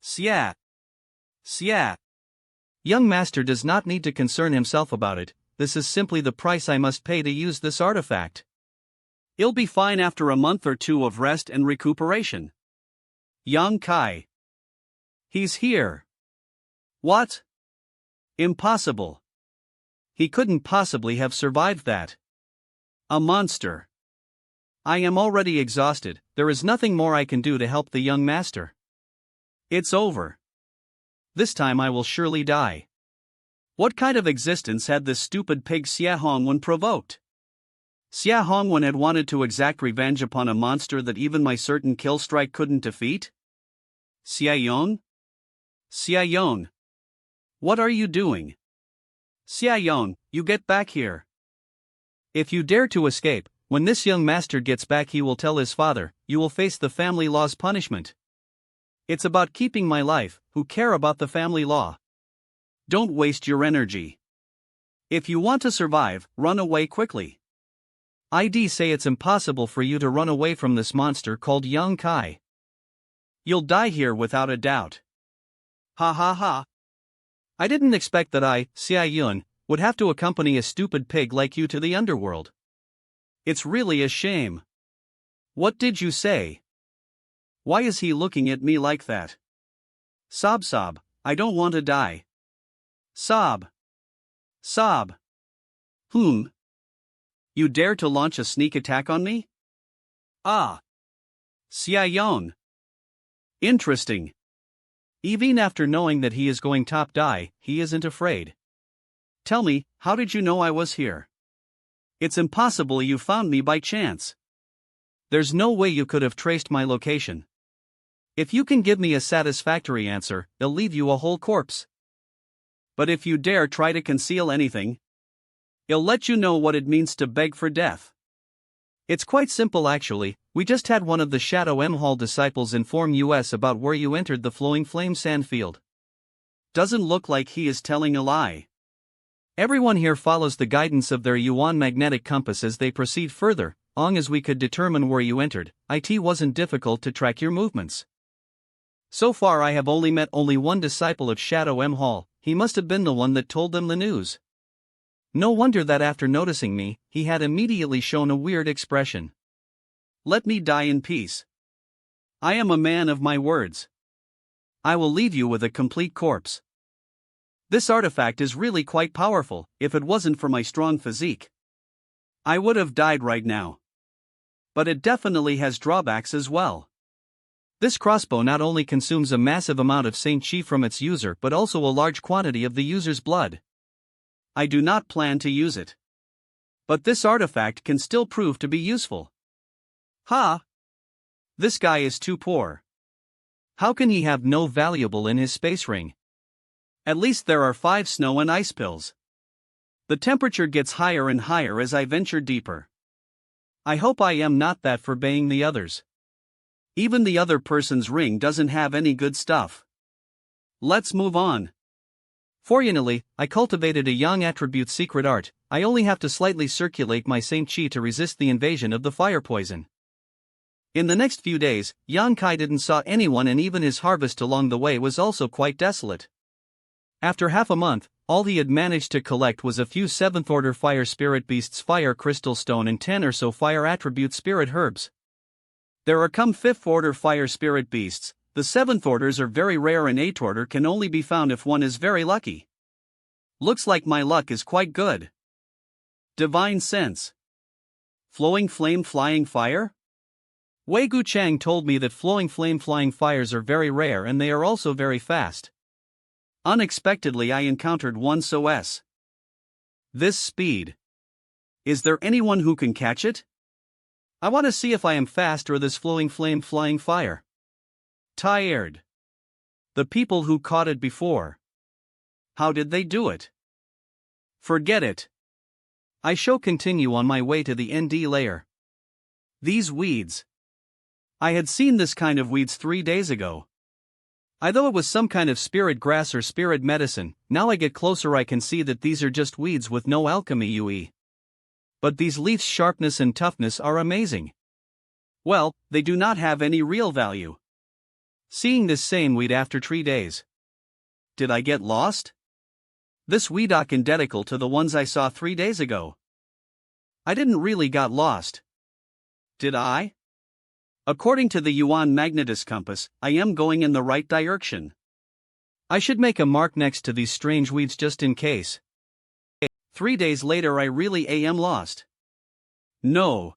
Sya. Sya. Young master does not need to concern himself about it, this is simply the price I must pay to use this artifact. He'll be fine after a month or two of rest and recuperation. Yang Kai. He's here. What? Impossible. He couldn't possibly have survived that. A monster. I am already exhausted, there is nothing more I can do to help the young master. It's over. This time I will surely die. What kind of existence had this stupid pig Xia Hongwen provoked? Xia Hongwen had wanted to exact revenge upon a monster that even my certain kill strike couldn't defeat? Xia Yon? Xia Yon. What are you doing? Xia Yon, you get back here. If you dare to escape, when this young master gets back he will tell his father, you will face the family law's punishment. It's about keeping my life, who care about the family law? Don't waste your energy. If you want to survive, run away quickly. I'd say it's impossible for you to run away from this monster called Yang Kai. You'll die here without a doubt. Ha ha ha. I didn't expect that I, Xia Yun, would have to accompany a stupid pig like you to the underworld. It's really a shame. What did you say? Why is he looking at me like that? Sob sob, I don't want to die. Sob. Sob. You dare to launch a sneak attack on me? Ah. Xia Yon. Interesting. Even after knowing that he is going top die, he isn't afraid. Tell me, how did you know I was here? It's impossible you found me by chance. There's no way you could have traced my location. If you can give me a satisfactory answer, they'll leave you a whole corpse. But if you dare try to conceal anything, he'll let you know what it means to beg for death. It's quite simple actually, we just had one of the Shadow M Hall disciples inform us about where you entered the Flowing Flame Sandfield. Doesn't look like he is telling a lie. Everyone here follows the guidance of their Yuan magnetic compass as they proceed further, long as we could determine where you entered, it wasn't difficult to track your movements. So far I have only met one disciple of Shadow M Hall, he must have been the one that told them the news. No wonder that after noticing me, he had immediately shown a weird expression. Let me die in peace. I am a man of my words. I will leave you with a complete corpse. This artifact is really quite powerful, if it wasn't for my strong physique. I would have died right now. But it definitely has drawbacks as well. This crossbow not only consumes a massive amount of Saint Chi from its user but also a large quantity of the user's blood. I do not plan to use it. But this artifact can still prove to be useful. Ha! This guy is too poor. How can he have no valuable in his space ring? At least there are 5 snow and ice pills. The temperature gets higher and higher as I venture deeper. I hope I am not that for baying the others. Even the other person's ring doesn't have any good stuff. Let's move on. Fortunately, I cultivated a young attribute secret art, I only have to slightly circulate my Saint Chi to resist the invasion of the fire poison. In the next few days, Yang Kai didn't saw anyone and even his harvest along the way was also quite desolate. After half a month, all he had managed to collect was a few 7th order fire spirit beasts, fire crystal stone and 10 or so fire attribute spirit herbs. There are 5th order fire spirit beasts, the 7th orders are very rare and 8th order can only be found if one is very lucky. Looks like my luck is quite good. Divine Sense. Flowing Flame Flying Fire? Wei Gu Chang told me that flowing flame flying fires are very rare and they are also very fast. Unexpectedly I encountered one SOS. This speed. Is there anyone who can catch it? I want to see if I am fast or this flowing flame flying fire. Tired. The people who caught it before. How did they do it? Forget it. I shall continue on my way to the ND layer. These weeds. I had seen this kind of weeds 3 days ago. I thought it was some kind of spirit grass or spirit medicine, now I get closer I can see that these are just weeds with no alchemy UE. But these leaves' sharpness and toughness are amazing. Well, they do not have any real value. Seeing this same weed after 3 days. Did I get lost? This weed are identical to the ones I saw 3 days ago. I didn't really got lost. Did I? According to the Yuan Magnetus compass, I am going in the right direction. I should make a mark next to these strange weeds just in case. 3 days later I really am lost. No.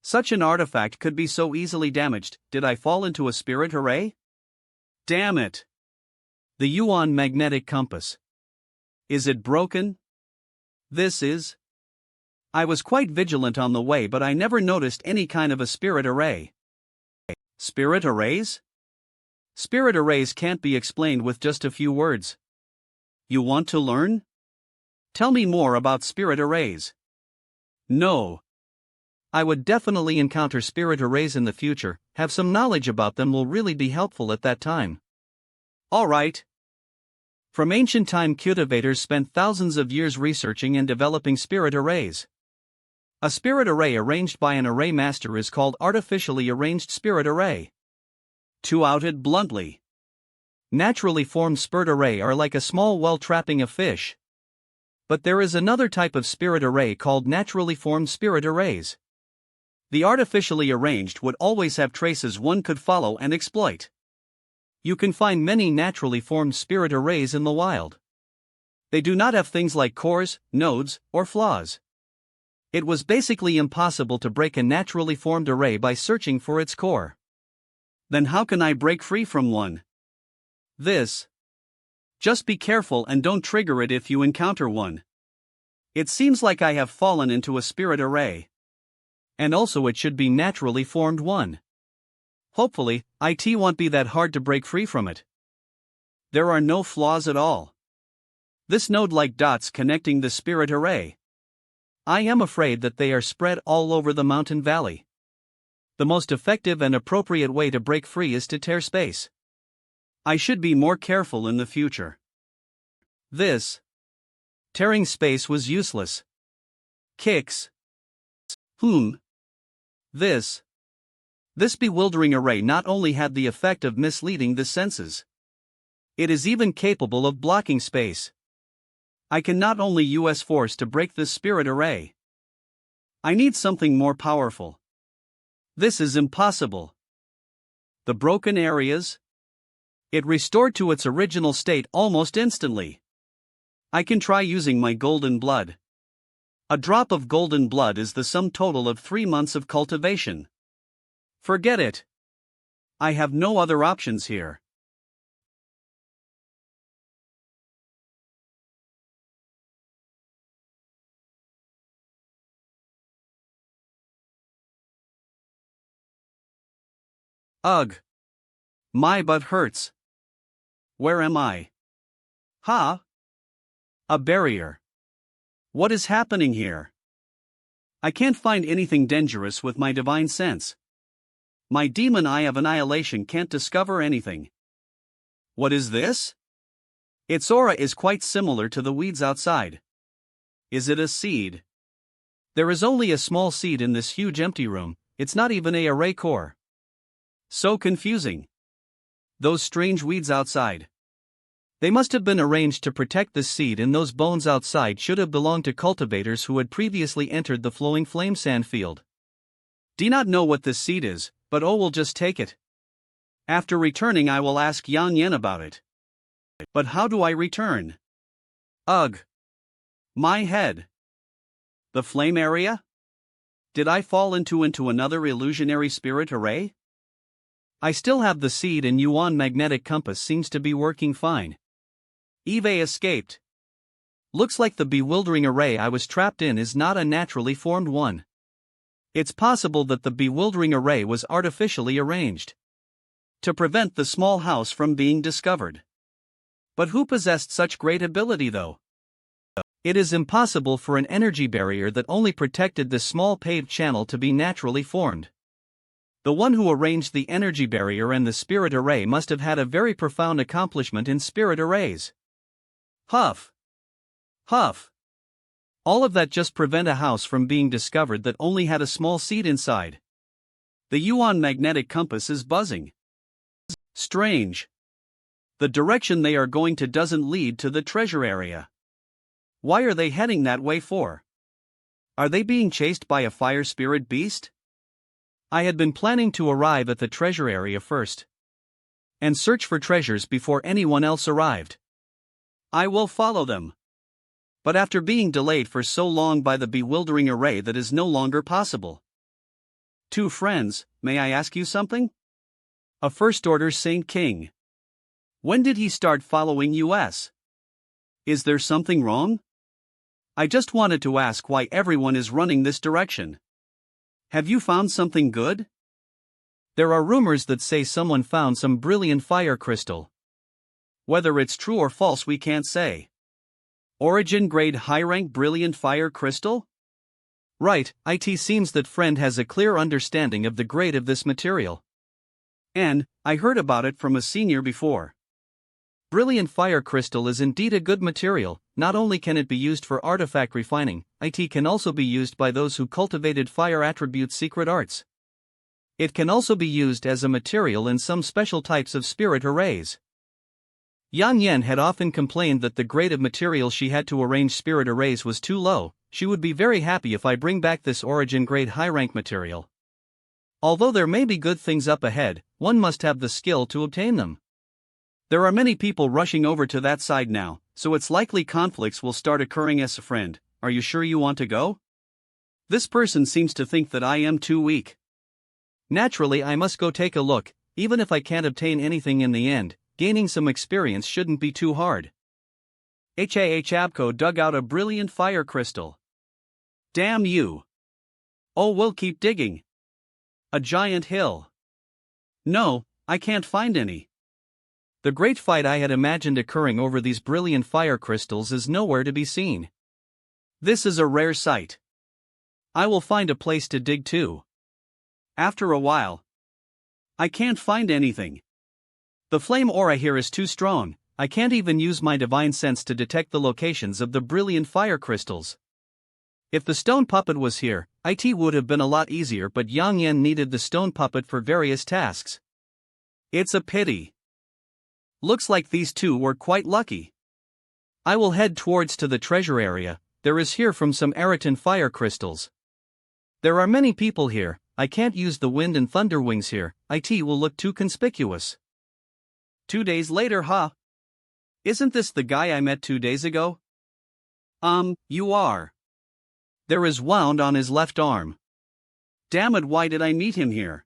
Such an artifact could be so easily damaged. Did I fall into a spirit array? Damn it. The Yuan magnetic compass. Is it broken? This is. I was quite vigilant on the way, but I never noticed any kind of a spirit array. Spirit arrays? Spirit arrays can't be explained with just a few words. You want to learn? Tell me more about spirit arrays. No. I would definitely encounter spirit arrays in the future. Have some knowledge about them will really be helpful at that time. Alright. From ancient time, cultivators spent thousands of years researching and developing spirit arrays. A spirit array arranged by an array master is called artificially arranged spirit array. To out it bluntly, naturally formed spirit array are like a small well trapping a fish. But there is another type of spirit array called naturally formed spirit arrays. The artificially arranged would always have traces one could follow and exploit. You can find many naturally formed spirit arrays in the wild. They do not have things like cores, nodes, or flaws. It was basically impossible to break a naturally formed array by searching for its core. Then how can I break free from one? This. Just be careful and don't trigger it if you encounter one. It seems like I have fallen into a spirit array. And also it should be naturally formed one. Hopefully, it won't be that hard to break free from it. There are no flaws at all. This node-like dots connecting the spirit array. I am afraid that they are spread all over the mountain valley. The most effective and appropriate way to break free is to tear space. I should be more careful in the future. This. Tearing space was useless. Kicks. This. This bewildering array not only had the effect of misleading the senses. It is even capable of blocking space. I can not only use force to break this spirit array. I need something more powerful. This is impossible. The broken areas? It restored to its original state almost instantly. I can try using my golden blood. A drop of golden blood is the sum total of 3 months of cultivation. Forget it. I have no other options here. Ugh. My butt hurts. Where am I? Ha? A barrier. What is happening here? I can't find anything dangerous with my divine sense. My demon eye of annihilation can't discover anything. What is this? Its aura is quite similar to the weeds outside. Is it a seed? There is only a small seed in this huge empty room. It's not even a array core. So confusing. Those strange weeds outside. They must have been arranged to protect the seed, and those bones outside should have belonged to cultivators who had previously entered the flowing flame sand field. Do not know what this seed is, but will just take it. After returning I will ask Yan Yen about it. But how do I return? Ugh. My head. The flame area? Did I fall into another illusionary spirit array? I still have the seed, and Yuan magnetic compass seems to be working fine. Eve escaped. Looks like the bewildering array I was trapped in is not a naturally formed one. It's possible that the bewildering array was artificially arranged to prevent the small house from being discovered. But who possessed such great ability though? It is impossible for an energy barrier that only protected this small paved channel to be naturally formed. The one who arranged the energy barrier and the spirit array must have had a very profound accomplishment in spirit arrays. Huff. Huff. All of that just prevent a house from being discovered that only had a small seed inside. The Yuan magnetic compass is buzzing. Strange. The direction they are going to doesn't lead to the treasure area. Why are they heading that way for? Are they being chased by a fire spirit beast? I had been planning to arrive at the treasure area first and search for treasures before anyone else arrived. I will follow them. But after being delayed for so long by the bewildering array, that is no longer possible. Two friends, may I ask you something? A First Order Saint King. When did he start following us? Is there something wrong? I just wanted to ask why everyone is running this direction. Have you found something good? There are rumors that say someone found some brilliant fire crystal. Whether it's true or false we can't say. Origin grade high rank brilliant fire crystal? Right, it seems that friend has a clear understanding of the grade of this material. And I heard about it from a senior before. Brilliant fire crystal is indeed a good material. Not only can it be used for artifact refining, it can also be used by those who cultivated fire attribute secret arts. It can also be used as a material in some special types of spirit arrays. Yan Yan had often complained that the grade of material she had to arrange spirit arrays was too low. She would be very happy if I bring back this origin grade high rank material. Although there may be good things up ahead, one must have the skill to obtain them. There are many people rushing over to that side now, so it's likely conflicts will start occurring. As a friend, are you sure you want to go? This person seems to think that I am too weak. Naturally, I must go take a look, even if I can't obtain anything in the end. Gaining some experience shouldn't be too hard. Abco dug out a brilliant fire crystal. Damn you. Oh, we'll keep digging. A giant hill. No, I can't find any. The great fight I had imagined occurring over these brilliant fire crystals is nowhere to be seen. This is a rare sight. I will find a place to dig too. After a while. I can't find anything. The flame aura here is too strong. I can't even use my divine sense to detect the locations of the brilliant fire crystals. If the stone puppet was here, it would have been a lot easier, but Yang Yan needed the stone puppet for various tasks. It's a pity. Looks like these two were quite lucky. I will head towards to the treasure area. There is here from some Eritan fire crystals. There are many people here. I can't use the wind and thunder wings here. It will look too conspicuous. 2 days later, huh? Isn't this the guy I met 2 days ago? You are. There is wound on his left arm. Damn it, why did I meet him here?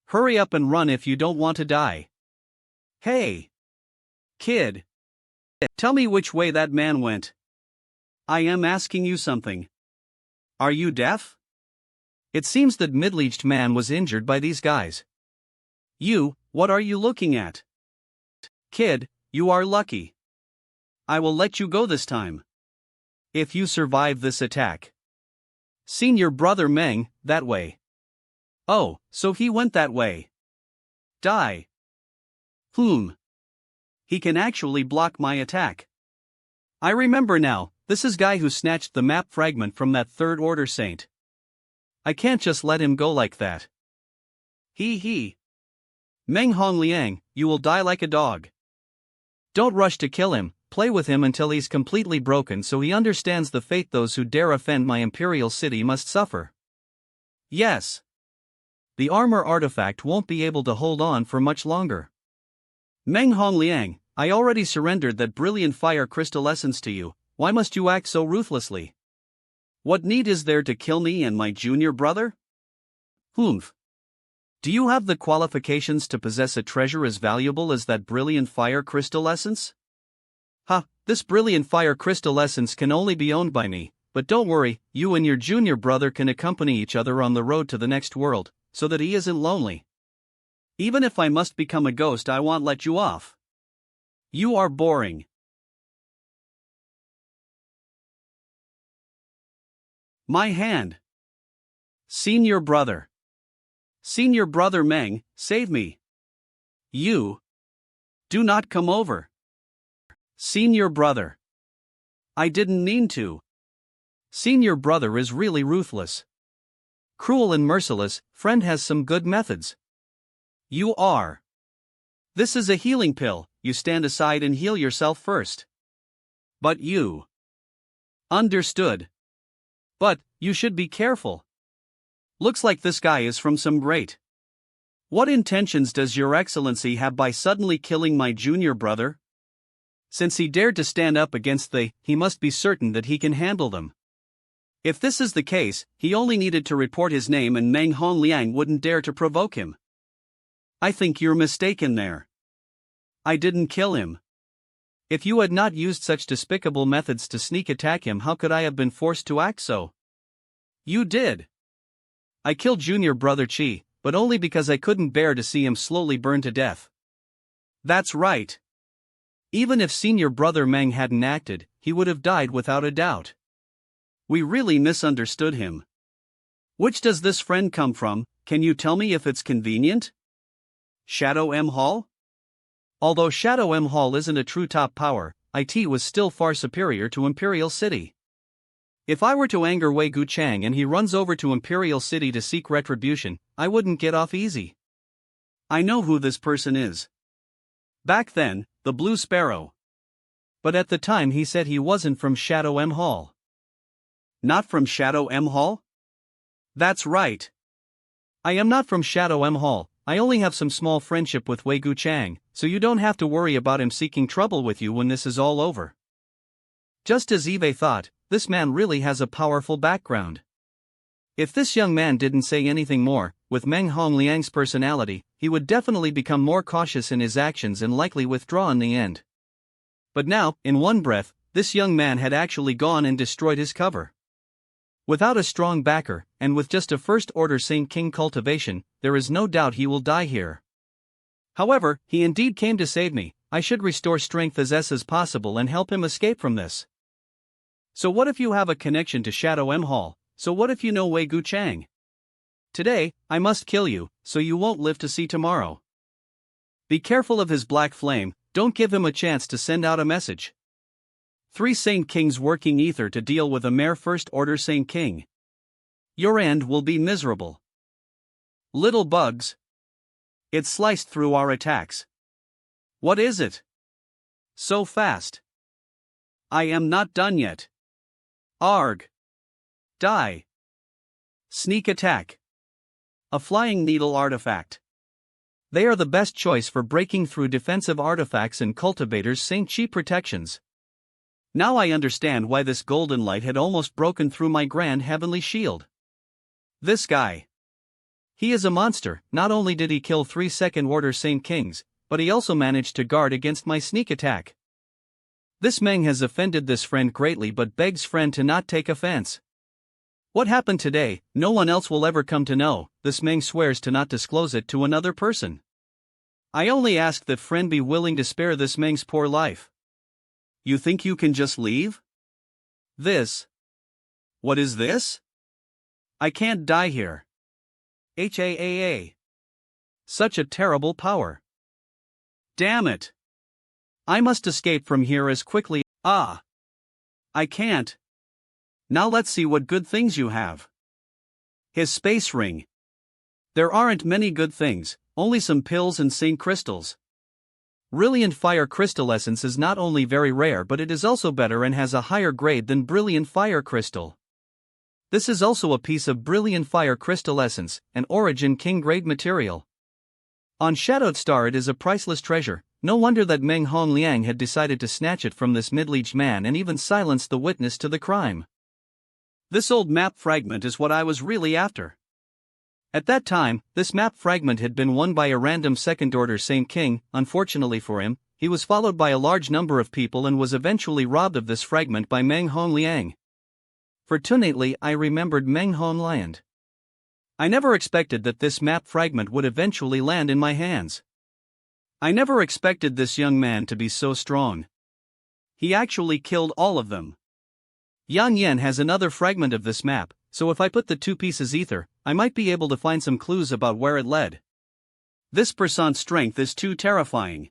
Hurry up and run if you don't want to die. Hey! Kid! Tell me which way that man went. I am asking you something. Are you deaf? It seems that middle-aged man was injured by these guys. What are you looking at? Kid, you are lucky. I will let you go this time. If you survive this attack. Senior brother Meng, that way. Oh, so he went that way. Die. He can actually block my attack. I remember now, this is guy who snatched the map fragment from that third order saint. I can't just let him go like that. Meng Hongliang, you will die like a dog. Don't rush to kill him, play with him until he's completely broken so he understands the fate those who dare offend my imperial city must suffer. Yes. The armor artifact won't be able to hold on for much longer. Meng Hongliang, I already surrendered that brilliant fire crystal essence to you. Why must you act so ruthlessly? What need is there to kill me and my junior brother? Do you have the qualifications to possess a treasure as valuable as that brilliant fire crystal essence? This brilliant fire crystal essence can only be owned by me, but don't worry, you and your junior brother can accompany each other on the road to the next world, so that he isn't lonely. Even if I must become a ghost, I won't let you off. You are boring. My hand. Senior brother. Senior brother Meng, save me. You. Do not come over. Senior brother. I didn't mean to. Senior brother is really ruthless. Cruel and merciless, friend has some good methods. You are. This is a healing pill, you stand aside and heal yourself first. But you. Understood. But, you should be careful. Looks like this guy is from some great. What intentions does Your Excellency have by suddenly killing my junior brother? Since he dared to stand up against he must be certain that he can handle them. If this is the case, he only needed to report his name and Meng Hongliang wouldn't dare to provoke him. I think you're mistaken there. I didn't kill him. If you had not used such despicable methods to sneak attack him, how could I have been forced to act so? You did. I killed junior brother Chi, but only because I couldn't bear to see him slowly burn to death. That's right. Even if senior brother Meng hadn't acted, he would have died without a doubt. We really misunderstood him. Which does this friend come from? Can you tell me if it's convenient? Shadow M Hall? Although Shadow M Hall isn't a true top power, IT was still far superior to Imperial City. If I were to anger Wei Guchang and he runs over to Imperial City to seek retribution, I wouldn't get off easy. I know who this person is. Back then, the Blue Sparrow. But at the time he said he wasn't from Shadow M Hall. Not from Shadow M Hall? That's right. I am not from Shadow M Hall, I only have some small friendship with Wei Guchang, so you don't have to worry about him seeking trouble with you when this is all over. Just as Eve thought, this man really has a powerful background. If this young man didn't say anything more, with Meng Hongliang's personality, he would definitely become more cautious in his actions and likely withdraw in the end. But now, in one breath, this young man had actually gone and destroyed his cover. Without a strong backer, and with just a first-order Saint King cultivation, there is no doubt he will die here. However, he indeed came to save me. I should restore strength as possible and help him escape from this. So what if you have a connection to Shadow M Hall? So what if you know Wei Guchang? Today, I must kill you, so you won't live to see tomorrow. Be careful of his black flame, don't give him a chance to send out a message. 3 Saint Kings working ether to deal with a mere first-order Saint King. Your end will be miserable. Little bugs. It sliced through our attacks. What is it? So fast. I am not done yet. Arg. Die. Sneak attack. A flying needle artifact. They are the best choice for breaking through defensive artifacts and cultivators' Saint Chi protections. Now I understand why this golden light had almost broken through my grand heavenly shield. This guy. He is a monster. Not only did he kill 3 second-order Saint Kings, but he also managed to guard against my sneak attack. This Meng has offended this friend greatly but begs friend to not take offense. What happened today, no one else will ever come to know. This Meng swears to not disclose it to another person. I only ask that friend be willing to spare this Meng's poor life. You think you can just leave? This. What is this? I can't die here. HAAA. Such a terrible power. Damn it. I must escape from here as quickly. I can't. Now let's see what good things you have. His space ring. There aren't many good things, only some pills and Saint crystals. Brilliant Fire Crystal Essence is not only very rare but it is also better and has a higher grade than Brilliant Fire Crystal. This is also a piece of Brilliant Fire Crystal Essence, an Origin King grade material. On Shadowed Star it is a priceless treasure, no wonder that Meng Hongliang had decided to snatch it from this middle-aged man and even silence the witness to the crime. This old map fragment is what I was really after. At that time, this map fragment had been won by a random second-order Saint King. Unfortunately for him, he was followed by a large number of people and was eventually robbed of this fragment by Meng Hongliang. Fortunately, I remembered Meng Hongliang. I never expected that this map fragment would eventually land in my hands. I never expected this young man to be so strong. He actually killed all of them. Yang Yen has another fragment of this map, so if I put the 2 pieces ether, I might be able to find some clues about where it led. This person's strength is too terrifying.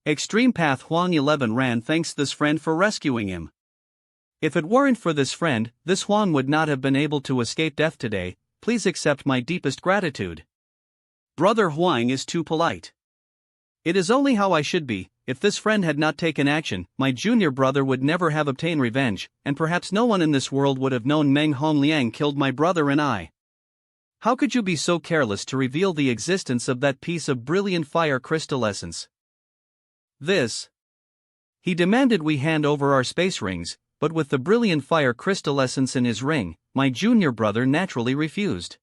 Extreme Path Huang 11 ran thanks this friend for rescuing him. If it weren't for this friend, this Huang would not have been able to escape death today. Please accept my deepest gratitude. Brother Huang is too polite. It is only how I should be. If this friend had not taken action, my junior brother would never have obtained revenge, and perhaps no one in this world would have known Meng Hongliang killed my brother and I. How could you be so careless to reveal the existence of that piece of brilliant fire crystal essence? This. He demanded we hand over our space rings, but with the brilliant fire crystal essence in his ring, my junior brother naturally refused.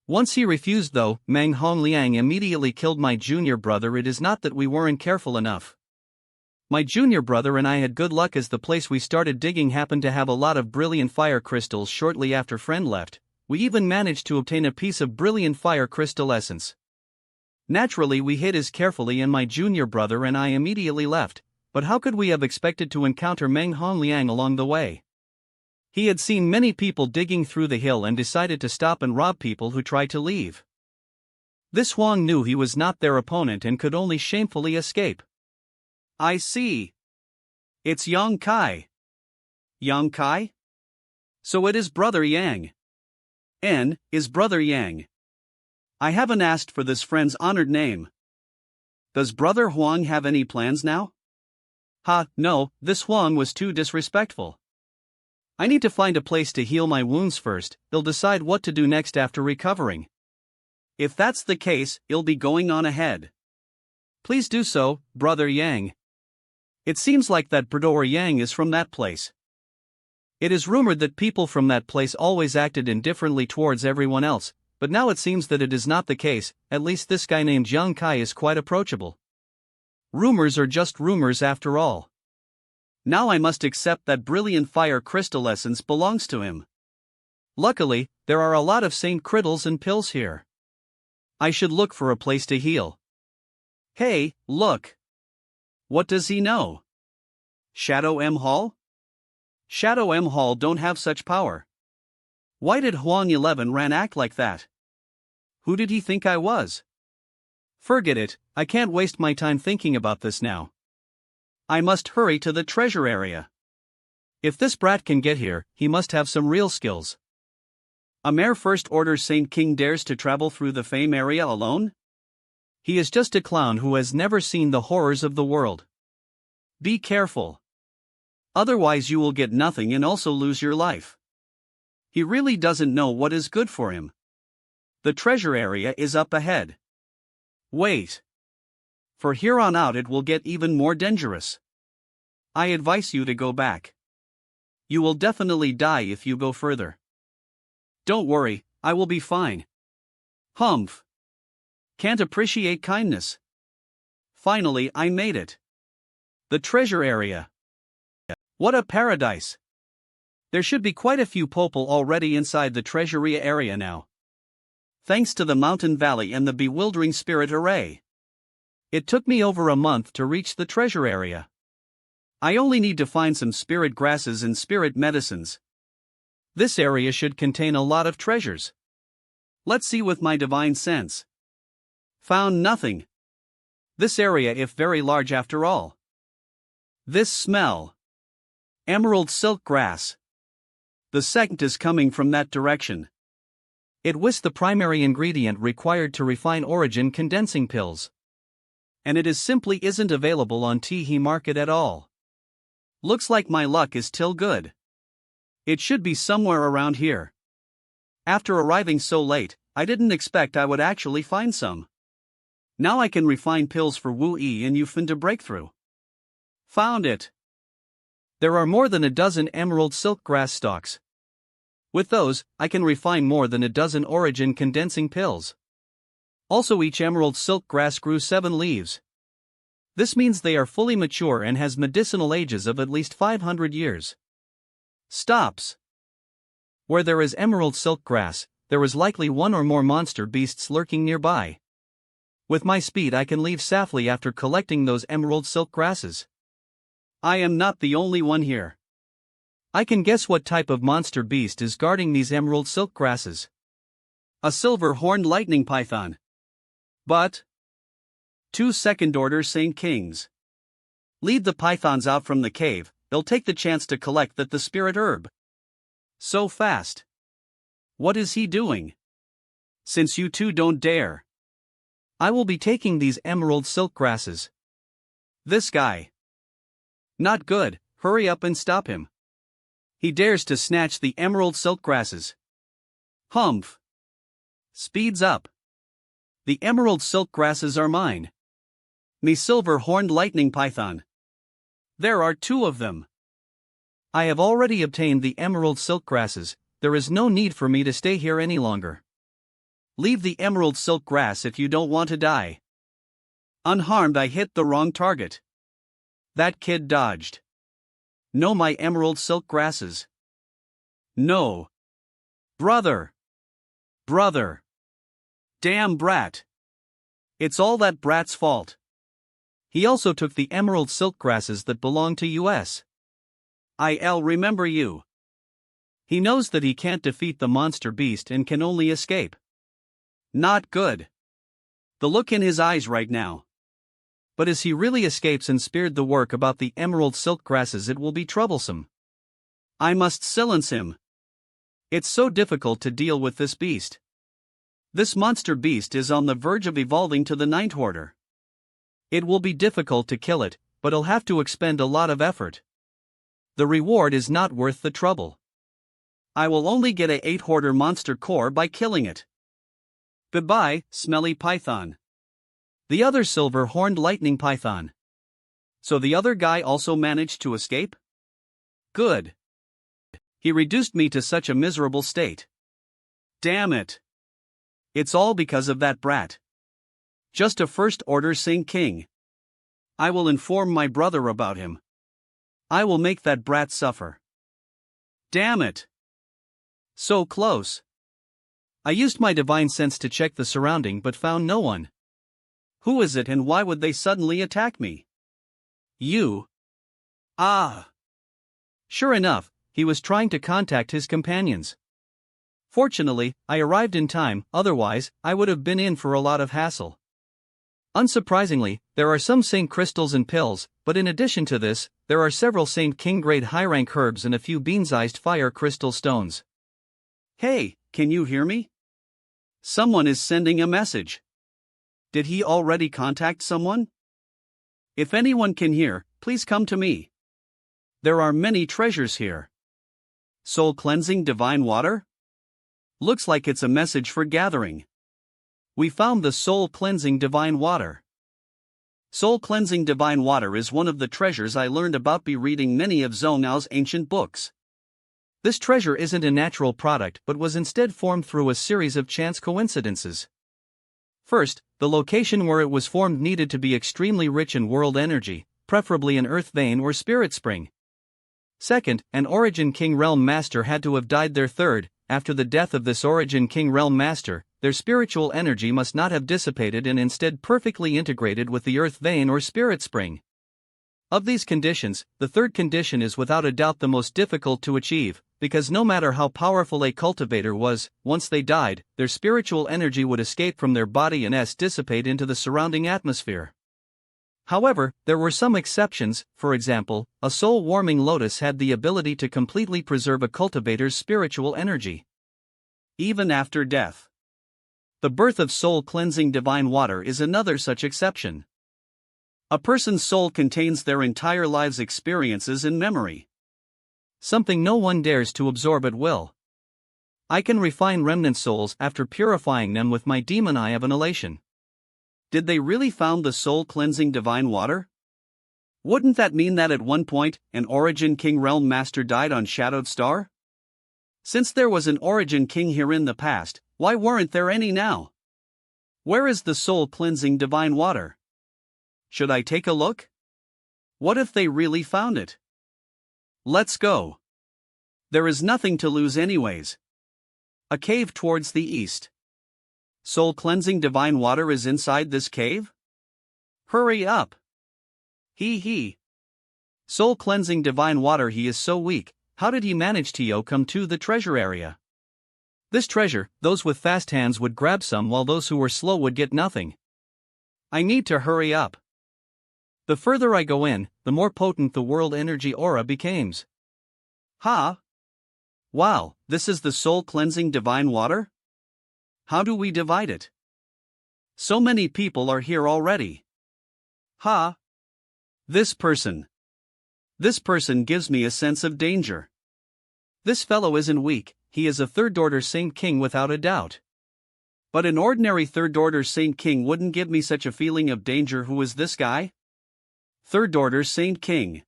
Once he refused though, Meng Hongliang immediately killed my junior brother. It is not that we weren't careful enough. My junior brother and I had good luck as the place we started digging happened to have a lot of brilliant fire crystals. Shortly after friend left, we even managed to obtain a piece of brilliant fire crystal essence. Naturally we hid as carefully and my junior brother and I immediately left, but how could we have expected to encounter Meng Hongliang along the way? He had seen many people digging through the hill and decided to stop and rob people who tried to leave. This Huang knew he was not their opponent and could only shamefully escape. I see. It's Yang Kai. Yang Kai? So it is Brother Yang. N is Brother Yang. I haven't asked for this friend's honored name. Does Brother Huang have any plans now? No, this Huang was too disrespectful. I need to find a place to heal my wounds first. He'll decide what to do next after recovering. If that's the case, he'll be going on ahead. Please do so, Brother Yang. It seems like that Brother Yang is from that place. It is rumored that people from that place always acted indifferently towards everyone else, but now it seems that it is not the case. At least this guy named Yang Kai is quite approachable. Rumors are just rumors after all. Now I must accept that brilliant fire crystal essence belongs to him. Luckily, there are a lot of Saint Criddles and pills here. I should look for a place to heal. Hey, look. What does he know? Shadow M Hall? Shadow M Hall don't have such power. Why did Huang 11 Ran act like that? Who did he think I was? Forget it, I can't waste my time thinking about this now. I must hurry to the treasure area. If this brat can get here, he must have some real skills. A mere First Order Saint King dares to travel through the Fame area alone? He is just a clown who has never seen the horrors of the world. Be careful. Otherwise you will get nothing and also lose your life. He really doesn't know what is good for him. The treasure area is up ahead. Wait. For here on out it will get even more dangerous. I advise you to go back. You will definitely die if you go further. Don't worry, I will be fine. Humph. Can't appreciate kindness. Finally I made it. The treasure area. What a paradise. There should be quite a few people already inside the treasury area now. Thanks to the mountain valley and the bewildering spirit array. It took me over a month to reach the treasure area. I only need to find some spirit grasses and spirit medicines. This area should contain a lot of treasures. Let's see with my divine sense. Found nothing. This area if very large after all. This smell. Emerald silk grass. The scent is coming from that direction. It was the primary ingredient required to refine origin condensing pills. And it simply isn't available on Tihi market at all. Looks like my luck is still good. It should be somewhere around here. After arriving so late, I didn't expect I would actually find some. Now I can refine pills for Wu Yi and Yufan to breakthrough. Found it. There are more than a dozen emerald silk grass stalks. With those, I can refine more than a dozen origin condensing pills. Also each emerald silk grass grew 7 leaves. This means they are fully mature and has medicinal ages of at least 500 years. Stops. Where there is emerald silk grass, there is likely one or more monster beasts lurking nearby. With my speed I can leave safely after collecting those emerald silk grasses. I am not the only one here. I can guess what type of monster beast is guarding these emerald silk grasses. A silver-horned lightning python. But 2 second-order Saint Kings. Lead the pythons out from the cave, he'll take the chance to collect the spirit herb. So fast. What is he doing? Since you two don't dare, I will be taking these emerald silk grasses. This guy. Not good, hurry up and stop him. He dares to snatch the emerald silk grasses. Humph. Speeds up. The emerald silk grasses are mine. Me silver-horned lightning python. There are 2 of them. I have already obtained the emerald silk grasses, there is no need for me to stay here any longer. Leave the emerald silk grass if you don't want to die. Unharmed, I hit the wrong target. That kid dodged. No, my emerald silk grasses. No. Brother. Brother. Damn brat. It's all that brat's fault. He also took the emerald silk grasses that belong to us. I'll remember you. He knows that he can't defeat the monster beast and can only escape. Not good. The look in his eyes right now. But as he really escapes and spared the work about the emerald silk grasses, it will be troublesome. I must silence him. It's so difficult to deal with this beast. This monster beast is on the verge of evolving to the Ninth Order. It will be difficult to kill it, but I'll have to expend a lot of effort. The reward is not worth the trouble. I will only get a 8-Order monster core by killing it. Goodbye, smelly python. The other silver-horned lightning python. So the other guy also managed to escape? Good. He reduced me to such a miserable state. Damn it. It's all because of that brat. Just a first-order Saint King. I will inform my brother about him. I will make that brat suffer. Damn it. So close. I used my divine sense to check the surrounding but found no one. Who is it and why would they suddenly attack me? You. Ah. Sure enough, he was trying to contact his companions. Fortunately, I arrived in time, otherwise, I would have been in for a lot of hassle. Unsurprisingly, there are some Saint crystals and pills, but in addition to this, there are several Saint King grade high-rank herbs and a few bean-sized fire crystal stones. Hey, can you hear me? Someone is sending a message. Did he already contact someone? If anyone can hear, please come to me. There are many treasures here. Soul cleansing divine water? Looks like it's a message for gathering. We found the soul cleansing divine water. Soul cleansing divine water is one of the treasures I learned about by reading many of Zhou ancient books. This treasure isn't a natural product but was instead formed through a series of chance coincidences. First, the location where it was formed needed to be extremely rich in world energy, preferably an earth vein or spirit spring. Second, an Origin King Realm Master had to have died there. Third, after the death of this Origin King Realm Master, their spiritual energy must not have dissipated and instead perfectly integrated with the earth vein or spirit spring. Of these conditions, the third condition is without a doubt the most difficult to achieve, because no matter how powerful a cultivator was, once they died, their spiritual energy would escape from their body and dissipate into the surrounding atmosphere. However, there were some exceptions. For example, a soul-warming lotus had the ability to completely preserve a cultivator's spiritual energy, even after death. The birth of soul-cleansing divine water is another such exception. A person's soul contains their entire life's experiences in memory. Something no one dares to absorb at will. I can refine remnant souls after purifying them with my demon eye of annihilation. Did they really found the soul-cleansing divine water? Wouldn't that mean that at one point, an Origin King Realm Master died on Shadowed Star? Since there was an Origin King here in the past, why weren't there any now? Where is the soul-cleansing divine water? Should I take a look? What if they really found it? Let's go. There is nothing to lose anyways. A cave towards the east. Soul-cleansing divine water is inside this cave? Hurry up. He. Soul-cleansing divine water, he is so weak, how did he manage to come to the treasure area? This treasure, those with fast hands would grab some while those who were slow would get nothing. I need to hurry up. The further I go in, the more potent the world energy aura becomes. Ha! Wow, this is the soul-cleansing divine water? How do we divide it? So many people are here already. Ha! This person. This person gives me a sense of danger. This fellow isn't weak, he is a third-order Saint King without a doubt. But an ordinary third-order Saint King wouldn't give me such a feeling of danger. Who is this guy? Third-order Saint King.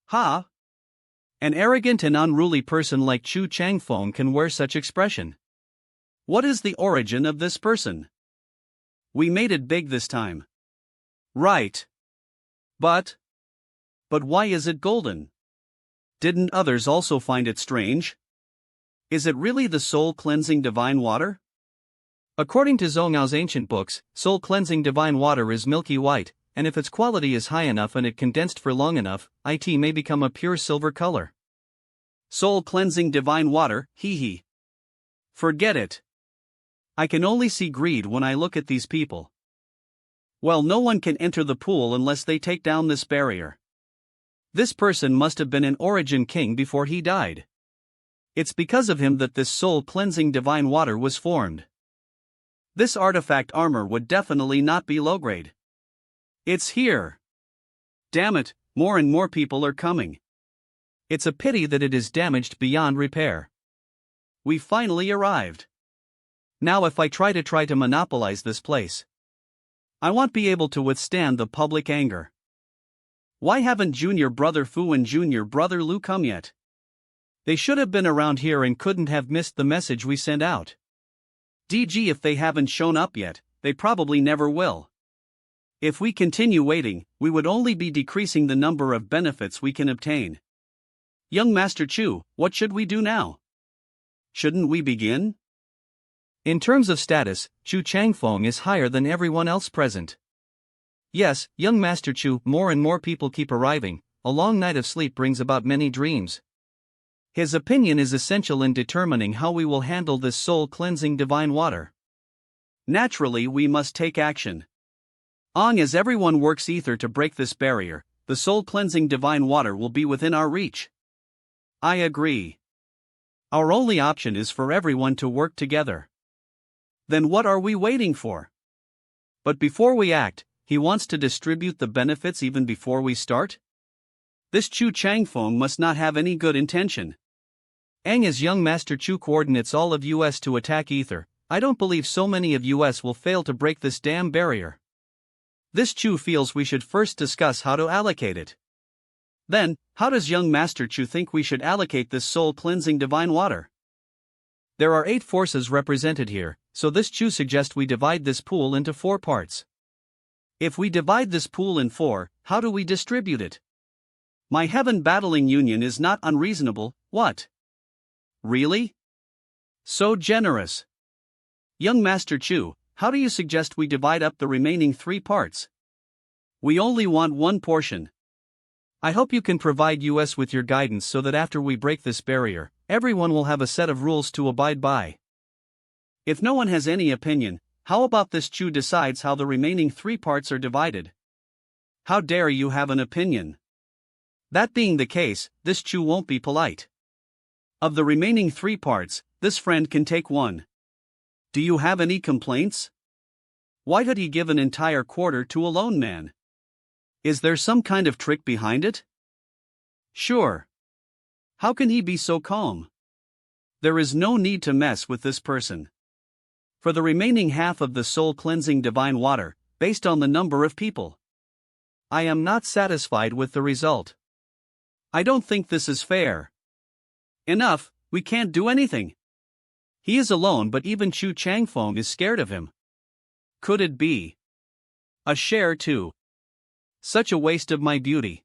Ha! An arrogant and unruly person like Chu Changfeng can wear such expression. What is the origin of this person? We made it big this time. Right. But why is it golden? Didn't others also find it strange? Is it really the soul-cleansing divine water? According to Zhonghao's ancient books, soul-cleansing divine water is milky white, and if its quality is high enough and it condensed for long enough, it may become a pure silver color. Soul-cleansing divine water, hee hee. Forget it. I can only see greed when I look at these people. Well, no one can enter the pool unless they take down this barrier. This person must have been an origin king before he died. It's because of him that this soul-cleansing divine water was formed. This artifact armor would definitely not be low-grade. It's here. Damn it, more and more people are coming. It's a pity that it is damaged beyond repair. We finally arrived. Now if I try to monopolize this place, I won't be able to withstand the public anger. Why haven't Junior Brother Fu and Junior Brother Lu come yet? They should have been around here and couldn't have missed the message we sent out. DG, if they haven't shown up yet, they probably never will. If we continue waiting, we would only be decreasing the number of benefits we can obtain. Young Master Chu, what should we do now? Shouldn't we begin? In terms of status, Chu Changfeng is higher than everyone else present. Yes, young Master Chu, more and more people keep arriving. A long night of sleep brings about many dreams. His opinion is essential in determining how we will handle this soul-cleansing divine water. Naturally, we must take action. As everyone works ether to break this barrier, the soul-cleansing divine water will be within our reach. I agree. Our only option is for everyone to work together. Then what are we waiting for? But before we act, he wants to distribute the benefits even before we start? This Chu Changfeng must not have any good intention. As young Master Chu coordinates all of US to attack ether, I don't believe so many of US will fail to break this damn barrier. This Chu feels we should first discuss how to allocate it. Then, how does young Master Chu think we should allocate this soul-cleansing divine water? There are 8 forces represented here, so this Chu suggests we divide this pool into 4 parts. If we divide this pool in 4, how do we distribute it? My heaven battling union is not unreasonable, what? Really? So generous. Young Master Chu, how do you suggest we divide up the remaining 3 parts? We only want 1 portion. I hope you can provide us with your guidance so that after we break this barrier, everyone will have a set of rules to abide by. If no one has any opinion, how about this Chu decides how the remaining 3 parts are divided? How dare you have an opinion? That being the case, this Chu won't be polite. Of the remaining 3 parts, this friend can take 1. Do you have any complaints? Why did he give an entire quarter to a lone man? Is there some kind of trick behind it? Sure. How can he be so calm? There is no need to mess with this person. For the remaining half of the soul-cleansing divine water, based on the number of people, I am not satisfied with the result. I don't think this is fair. Enough, we can't do anything. He is alone, but even Chu Changfeng is scared of him. Could it be a share too? Such a waste of my beauty.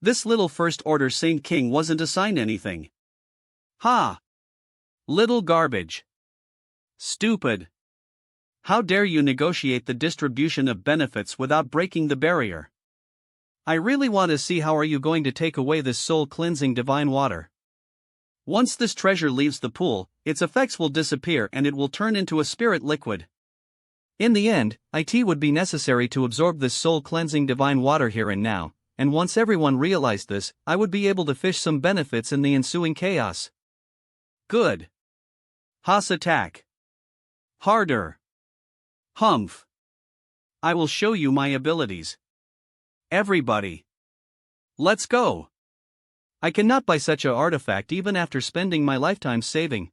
This little first-order Saint King wasn't assigned anything. Ha! Little garbage. Stupid. How dare you negotiate the distribution of benefits without breaking the barrier? I really want to see how are you going to take away this soul-cleansing divine water. Once this treasure leaves the pool, its effects will disappear and it will turn into a spirit liquid. In the end, it would be necessary to absorb this soul-cleansing divine water here and now, and once everyone realized this, I would be able to fish some benefits in the ensuing chaos. Good. Haas attack. Harder. Humph. I will show you my abilities. Everybody. Let's go. I cannot buy such a artifact even after spending my lifetime saving.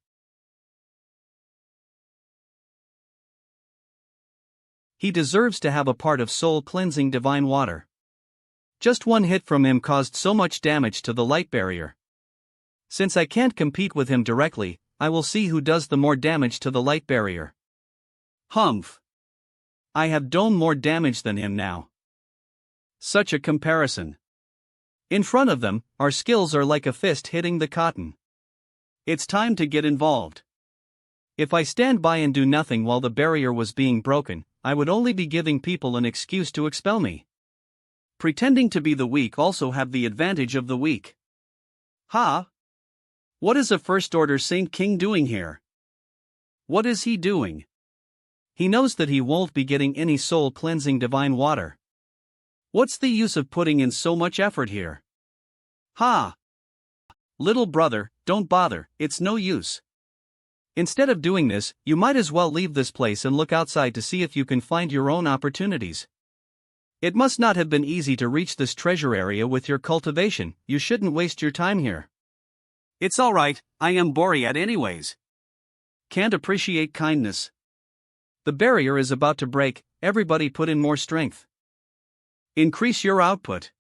He deserves to have a part of soul-cleansing divine water. Just one hit from him caused so much damage to the light barrier. Since I can't compete with him directly, I will see who does the more damage to the light barrier. Humph. I have done more damage than him now. Such a comparison. In front of them, our skills are like a fist hitting the cotton. It's time to get involved. If I stand by and do nothing while the barrier was being broken, I would only be giving people an excuse to expel me. Pretending to be the weak also have the advantage of the weak. Ha! What is a First Order Saint King doing here? What is he doing? He knows that he won't be getting any soul-cleansing divine water. What's the use of putting in so much effort here? Ha! Little brother, don't bother, it's no use. Instead of doing this, you might as well leave this place and look outside to see if you can find your own opportunities. It must not have been easy to reach this treasure area with your cultivation, you shouldn't waste your time here. It's alright, I am Boread anyways. Can't appreciate kindness. The barrier is about to break, everybody put in more strength. Increase your output.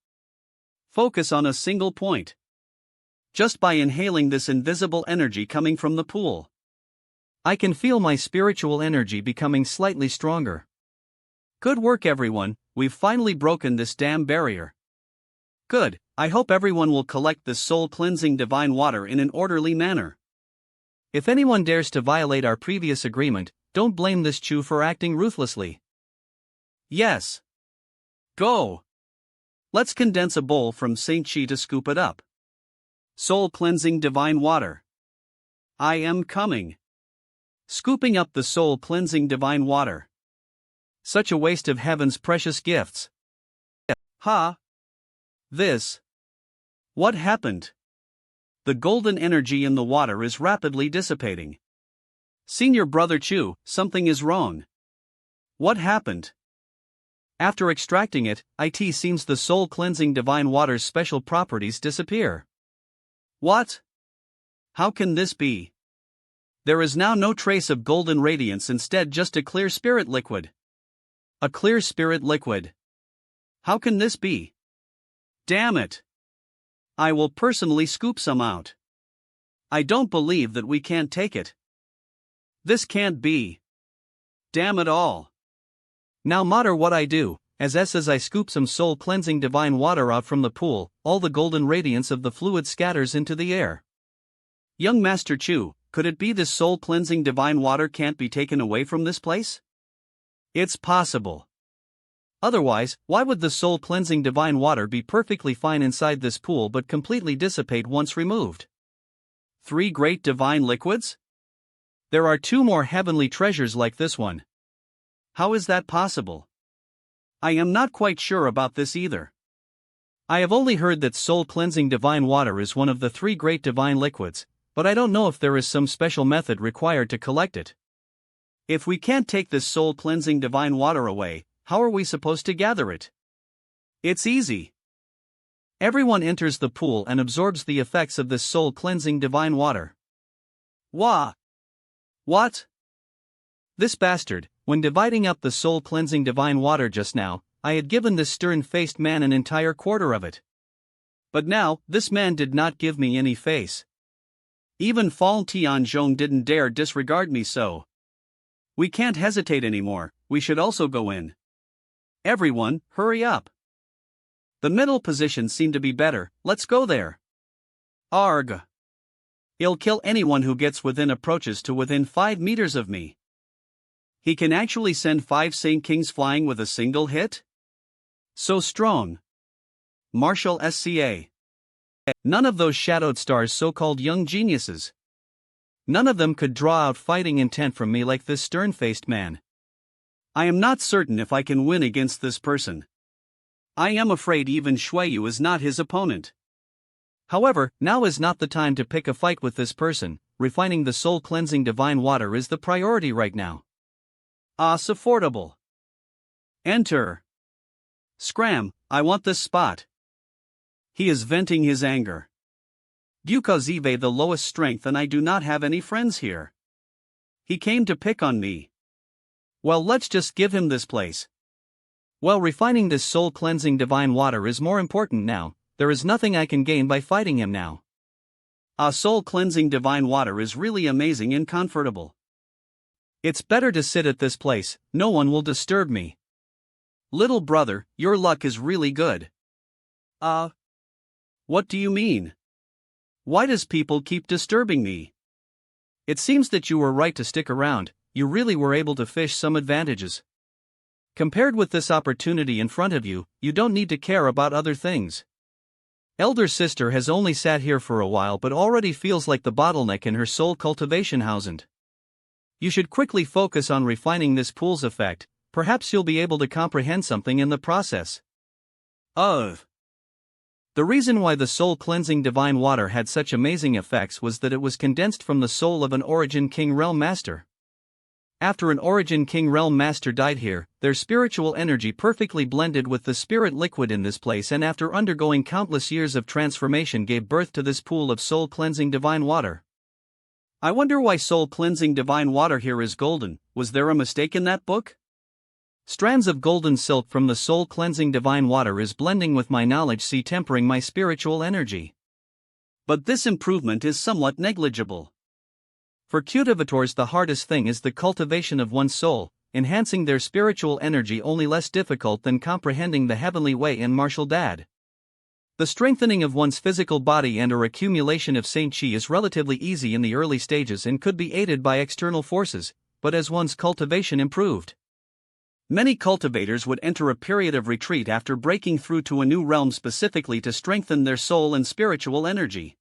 Focus on a single point. Just by inhaling this invisible energy coming from the pool, I can feel my spiritual energy becoming slightly stronger. Good work everyone, we've finally broken this damn barrier. Good, I hope everyone will collect this soul-cleansing divine water in an orderly manner. If anyone dares to violate our previous agreement, don't blame this Chu for acting ruthlessly. Yes. Go. Let's condense a bowl from Saint Chi to scoop it up. Soul-cleansing divine water. I am coming. Scooping up the soul-cleansing divine water. Such a waste of heaven's precious gifts. Ha! This. What happened? The golden energy in the water is rapidly dissipating. Senior Brother Chu, something is wrong. What happened? After extracting it, it seems the soul-cleansing divine water's special properties disappear. What? How can this be? There is now no trace of golden radiance, instead just a clear spirit liquid. A clear spirit liquid. How can this be? Damn it! I will personally scoop some out. I don't believe that we can't take it. This can't be. Damn it all. Now matter what I do, as I scoop some soul-cleansing divine water out from the pool, all the golden radiance of the fluid scatters into the air. Young Master Chu, could it be this soul-cleansing divine water can't be taken away from this place? It's possible. Otherwise, why would the soul-cleansing divine water be perfectly fine inside this pool but completely dissipate once removed? 3 great divine liquids? There are 2 more heavenly treasures like this one. How is that possible? I am not quite sure about this either. I have only heard that soul-cleansing divine water is one of the 3 great divine liquids, but I don't know if there is some special method required to collect it. If we can't take this soul-cleansing divine water away, how are we supposed to gather it? It's easy. Everyone enters the pool and absorbs the effects of this soul-cleansing divine water. Wah! What? This bastard, when dividing up the soul-cleansing divine water just now, I had given this stern-faced man an entire quarter of it. But now, this man did not give me any face. Even Fall Tianzhong didn't dare disregard me so. We can't hesitate anymore, we should also go in. Everyone, hurry up. The middle position seemed to be better, let's go there. Arg. He'll kill anyone who gets approaches to within 5 meters of me. He can actually send 5 Saint Kings flying with a single hit? So strong. Marshal SCA. None of those shadowed stars so-called young geniuses. None of them could draw out fighting intent from me like this stern-faced man. I am not certain if I can win against this person. I am afraid even Shuiyu is not his opponent. However, now is not the time to pick a fight with this person. Refining the soul-cleansing divine water is the priority right now. Affordable. Enter. Scram, I want this spot. He is venting his anger. Because Eve the lowest strength and I do not have any friends here. He came to pick on me. Well, let's just give him this place. Well, refining this soul-cleansing divine water is more important now. There is nothing I can gain by fighting him now. Soul-cleansing divine water is really amazing and comfortable. It's better to sit at this place, no one will disturb me. Little brother, your luck is really good. What do you mean? Why does people keep disturbing me? It seems that you were right to stick around, you really were able to fish some advantages. Compared with this opportunity in front of you, you don't need to care about other things. Elder sister has only sat here for a while but already feels like the bottleneck in her soul cultivation hasn't. You should quickly focus on refining this pool's effect, perhaps you'll be able to comprehend something in the process. The reason why the soul-cleansing divine water had such amazing effects was that it was condensed from the soul of an Origin King Realm Master. After an Origin King Realm Master died here, their spiritual energy perfectly blended with the spirit liquid in this place and after undergoing countless years of transformation gave birth to this pool of soul-cleansing divine water. I wonder why soul-cleansing divine water here is golden. Was there a mistake in that book? Strands of golden silk from the soul-cleansing divine water is blending with my knowledge, tempering my spiritual energy. But this improvement is somewhat negligible. For cultivators, the hardest thing is the cultivation of one's soul, enhancing their spiritual energy only less difficult than comprehending the heavenly way in martial dad. The strengthening of one's physical body and or accumulation of Saint Chi is relatively easy in the early stages and could be aided by external forces, but as one's cultivation improved, many cultivators would enter a period of retreat after breaking through to a new realm specifically to strengthen their soul and spiritual energy.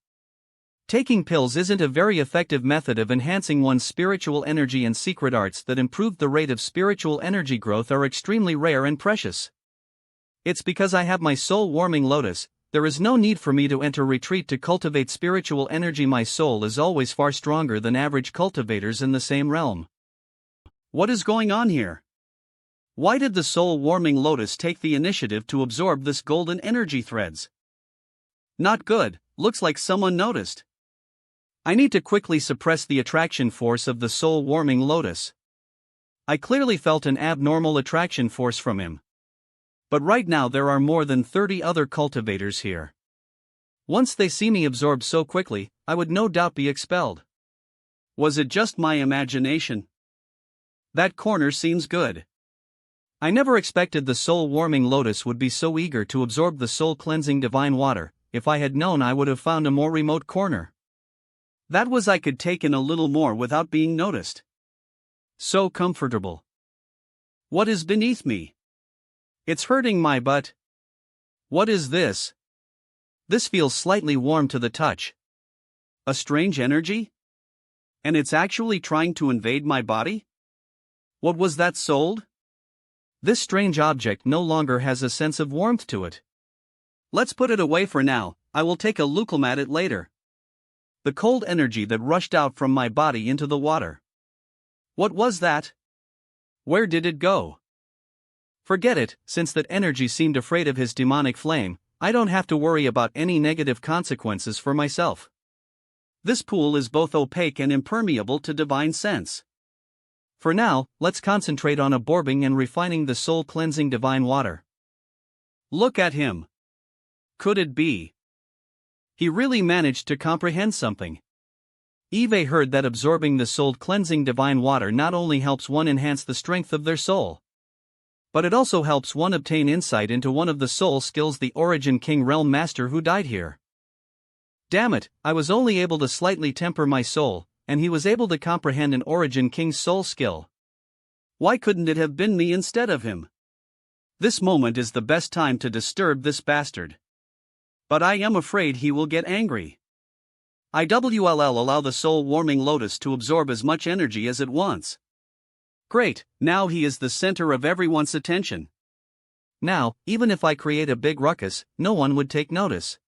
Taking pills isn't a very effective method of enhancing one's spiritual energy, and secret arts that improve the rate of spiritual energy growth are extremely rare and precious. It's because I have my soul-warming lotus, there is no need for me to enter retreat to cultivate spiritual energy. My soul is always far stronger than average cultivators in the same realm. What is going on here? Why did the soul-warming lotus take the initiative to absorb this golden energy threads? Not good, looks like someone noticed. I need to quickly suppress the attraction force of the soul-warming lotus. I clearly felt an abnormal attraction force from him. But right now there are more than 30 other cultivators here. Once they see me absorb so quickly, I would no doubt be expelled. Was it just my imagination? That corner seems good. I never expected the soul-warming lotus would be so eager to absorb the soul-cleansing divine water. If I had known, I would have found a more remote corner. That was I could take in a little more without being noticed. So comfortable. What is beneath me? It's hurting my butt. What is this? This feels slightly warm to the touch. A strange energy? And it's actually trying to invade my body? What was that sold? This strange object no longer has a sense of warmth to it. Let's put it away for now, I will take a look at it later. The cold energy that rushed out from my body into the water. What was that? Where did it go? Forget it, since that energy seemed afraid of his demonic flame, I don't have to worry about any negative consequences for myself. This pool is both opaque and impermeable to divine sense. For now, let's concentrate on absorbing and refining the soul-cleansing divine water. Look at him. Could it be? He really managed to comprehend something. Eve heard that absorbing the soul-cleansing divine water not only helps one enhance the strength of their soul, but it also helps one obtain insight into one of the soul skills the Origin King Realm Master who died here. Damn it, I was only able to slightly temper my soul, and he was able to comprehend an Origin King's soul skill. Why couldn't it have been me instead of him? This moment is the best time to disturb this bastard. But I am afraid he will get angry. I will allow the soul-warming lotus to absorb as much energy as it wants. Great, now he is the center of everyone's attention. Now, even if I create a big ruckus, no one would take notice.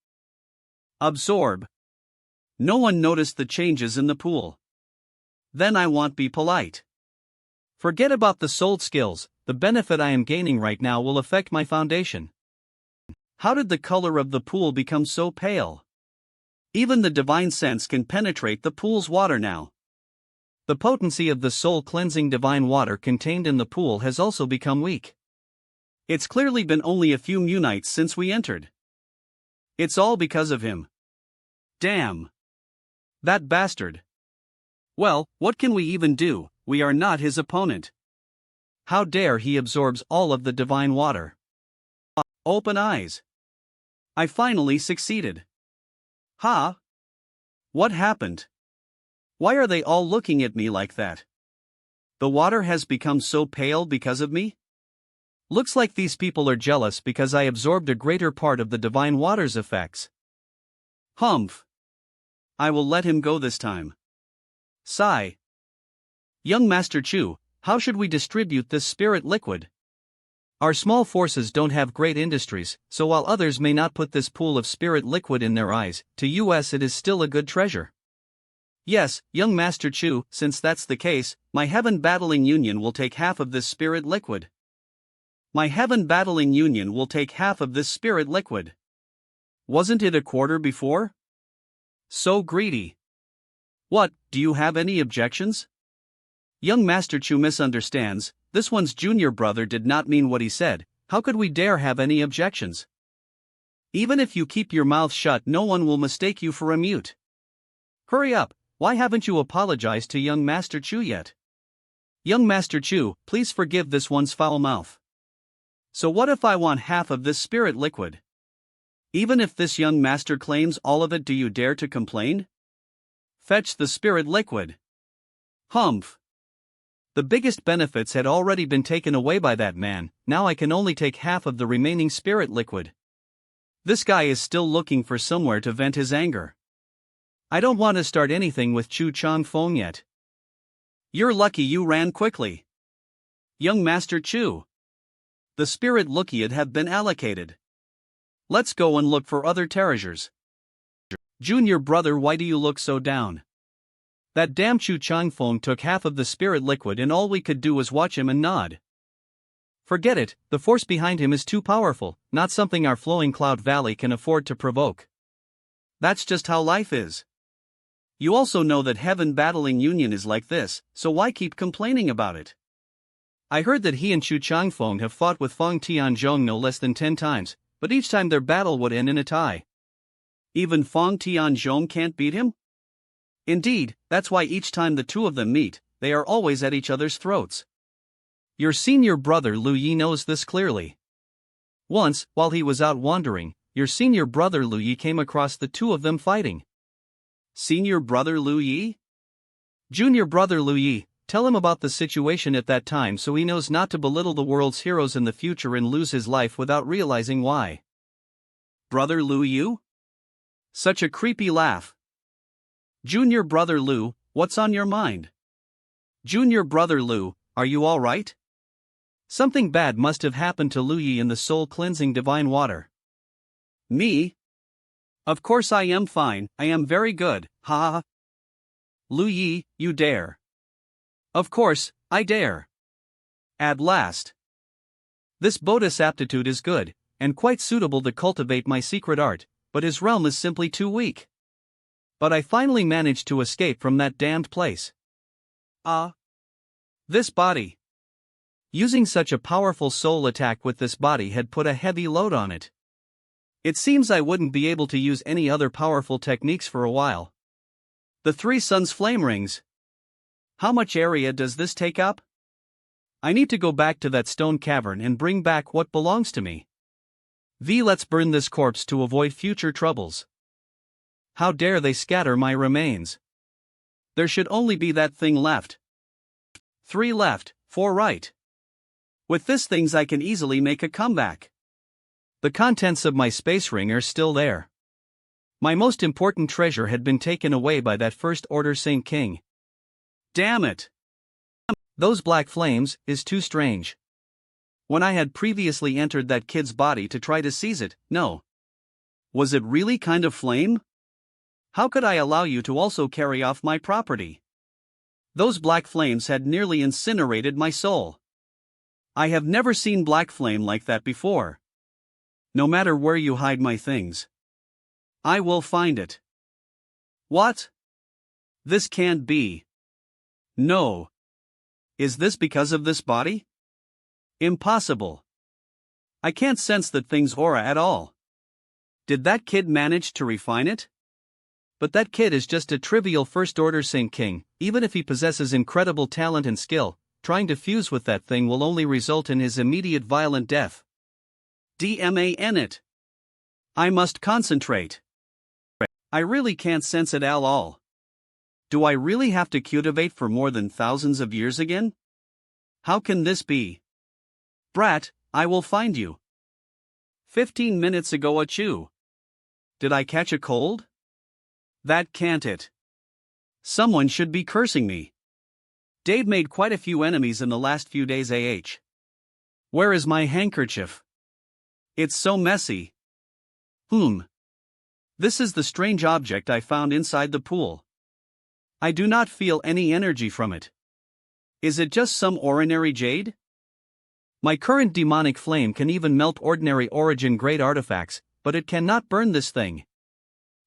Absorb. No one noticed the changes in the pool. Then I won't be polite. Forget about the sold skills, the benefit I am gaining right now will affect my foundation. How did the color of the pool become so pale? Even the divine sense can penetrate the pool's water now. The potency of the soul-cleansing divine water contained in the pool has also become weak. It's clearly been only a few munites since we entered. It's all because of him. Damn. That bastard. Well, what can we even do? We are not his opponent. How dare he absorbs all of the divine water? Open eyes. I finally succeeded. Huh? What happened? Why are they all looking at me like that? The water has become so pale because of me? Looks like these people are jealous because I absorbed a greater part of the divine water's effects. Humph. I will let him go this time. Sigh. Young Master Chu, how should we distribute this spirit liquid? Our small forces don't have great industries, so while others may not put this pool of spirit liquid in their eyes, to us it is still a good treasure. Yes, young Master Chu, since that's the case, my Heaven Battling Union will take half of this spirit liquid. My Heaven Battling Union will take half of this spirit liquid. Wasn't it a quarter before? So greedy. What, do you have any objections? Young Master Chu misunderstands, this one's junior brother did not mean what he said, how could we dare have any objections? Even if you keep your mouth shut, no one will mistake you for a mute. Hurry up, why haven't you apologized to young Master Chu yet? Young Master Chu, please forgive this one's foul mouth. So what if I want half of this spirit liquid? Even if this young master claims all of it, do you dare to complain? Fetch the spirit liquid. Humph. The biggest benefits had already been taken away by that man, now I can only take half of the remaining spirit liquid. This guy is still looking for somewhere to vent his anger. I don't want to start anything with Chu Changfeng yet. You're lucky you ran quickly. Young Master Chu. The spirit liquid have been allocated. Let's go and look for other treasures. Junior brother, why do you look so down? That damn Chu Changfeng took half of the spirit liquid and all we could do was watch him and nod. Forget it, the force behind him is too powerful, not something our flowing cloud valley can afford to provoke. That's just how life is. You also know that Heaven Battling Union is like this, so why keep complaining about it? I heard that he and Chu Changfeng have fought with Feng Tianzhong no less than 10 times, but each time their battle would end in a tie. Even Feng Tianzhong can't beat him? Indeed, that's why each time the two of them meet, they are always at each other's throats. Your senior brother Lu Yi knows this clearly. Once, while he was out wandering, your senior brother Lu Yi came across the two of them fighting. Senior brother Lu Yi? Junior brother Lu Yi, tell him about the situation at that time so he knows not to belittle the world's heroes in the future and lose his life without realizing why. Brother Lu Yi? Such a creepy laugh. Junior brother Lu, what's on your mind? Junior brother Lu, are you all right? Something bad must have happened to Lu Yi in the soul-cleansing divine water. Me? Of course I am fine, I am very good, ha ha. Lu Yi, you dare. Of course, I dare. At last. This Bodhi's aptitude is good, and quite suitable to cultivate my secret art, but his realm is simply too weak. But I finally managed to escape from that damned place. This body. Using such a powerful soul attack with this body had put a heavy load on it. It seems I wouldn't be able to use any other powerful techniques for a while. The Three Suns Flame Rings. How much area does this take up? I need to go back to that stone cavern and bring back what belongs to me. Let's burn this corpse to avoid future troubles. How dare they scatter my remains? There should only be that thing left. 3 left, 4 right. With this things I can easily make a comeback. The contents of my space ring are still there. My most important treasure had been taken away by that First Order Saint King. Damn it! Those black flames is too strange. When I had previously entered that kid's body to try to seize it, no. Was it really kind of flame? How could I allow you to also carry off my property? Those black flames had nearly incinerated my soul. I have never seen black flame like that before. No matter where you hide my things, I will find it. What? This can't be. No. Is this because of this body? Impossible. I can't sense that thing's aura at all. Did that kid manage to refine it? But that kid is just a trivial first-order Saint King. Even if he possesses incredible talent and skill, trying to fuse with that thing will only result in his immediate violent death. DMAN it. I must concentrate. I really can't sense it at all. Do I really have to cultivate for more than thousands of years again? How can this be? Brat, I will find you. 15 minutes ago achoo. Did I catch a cold? That can't it. Someone should be cursing me. Dave made quite a few enemies in the last few days Where is my handkerchief? It's so messy. This is the strange object I found inside the pool. I do not feel any energy from it. Is it just some ordinary jade? My current demonic flame can even melt ordinary origin-grade artifacts, but it cannot burn this thing.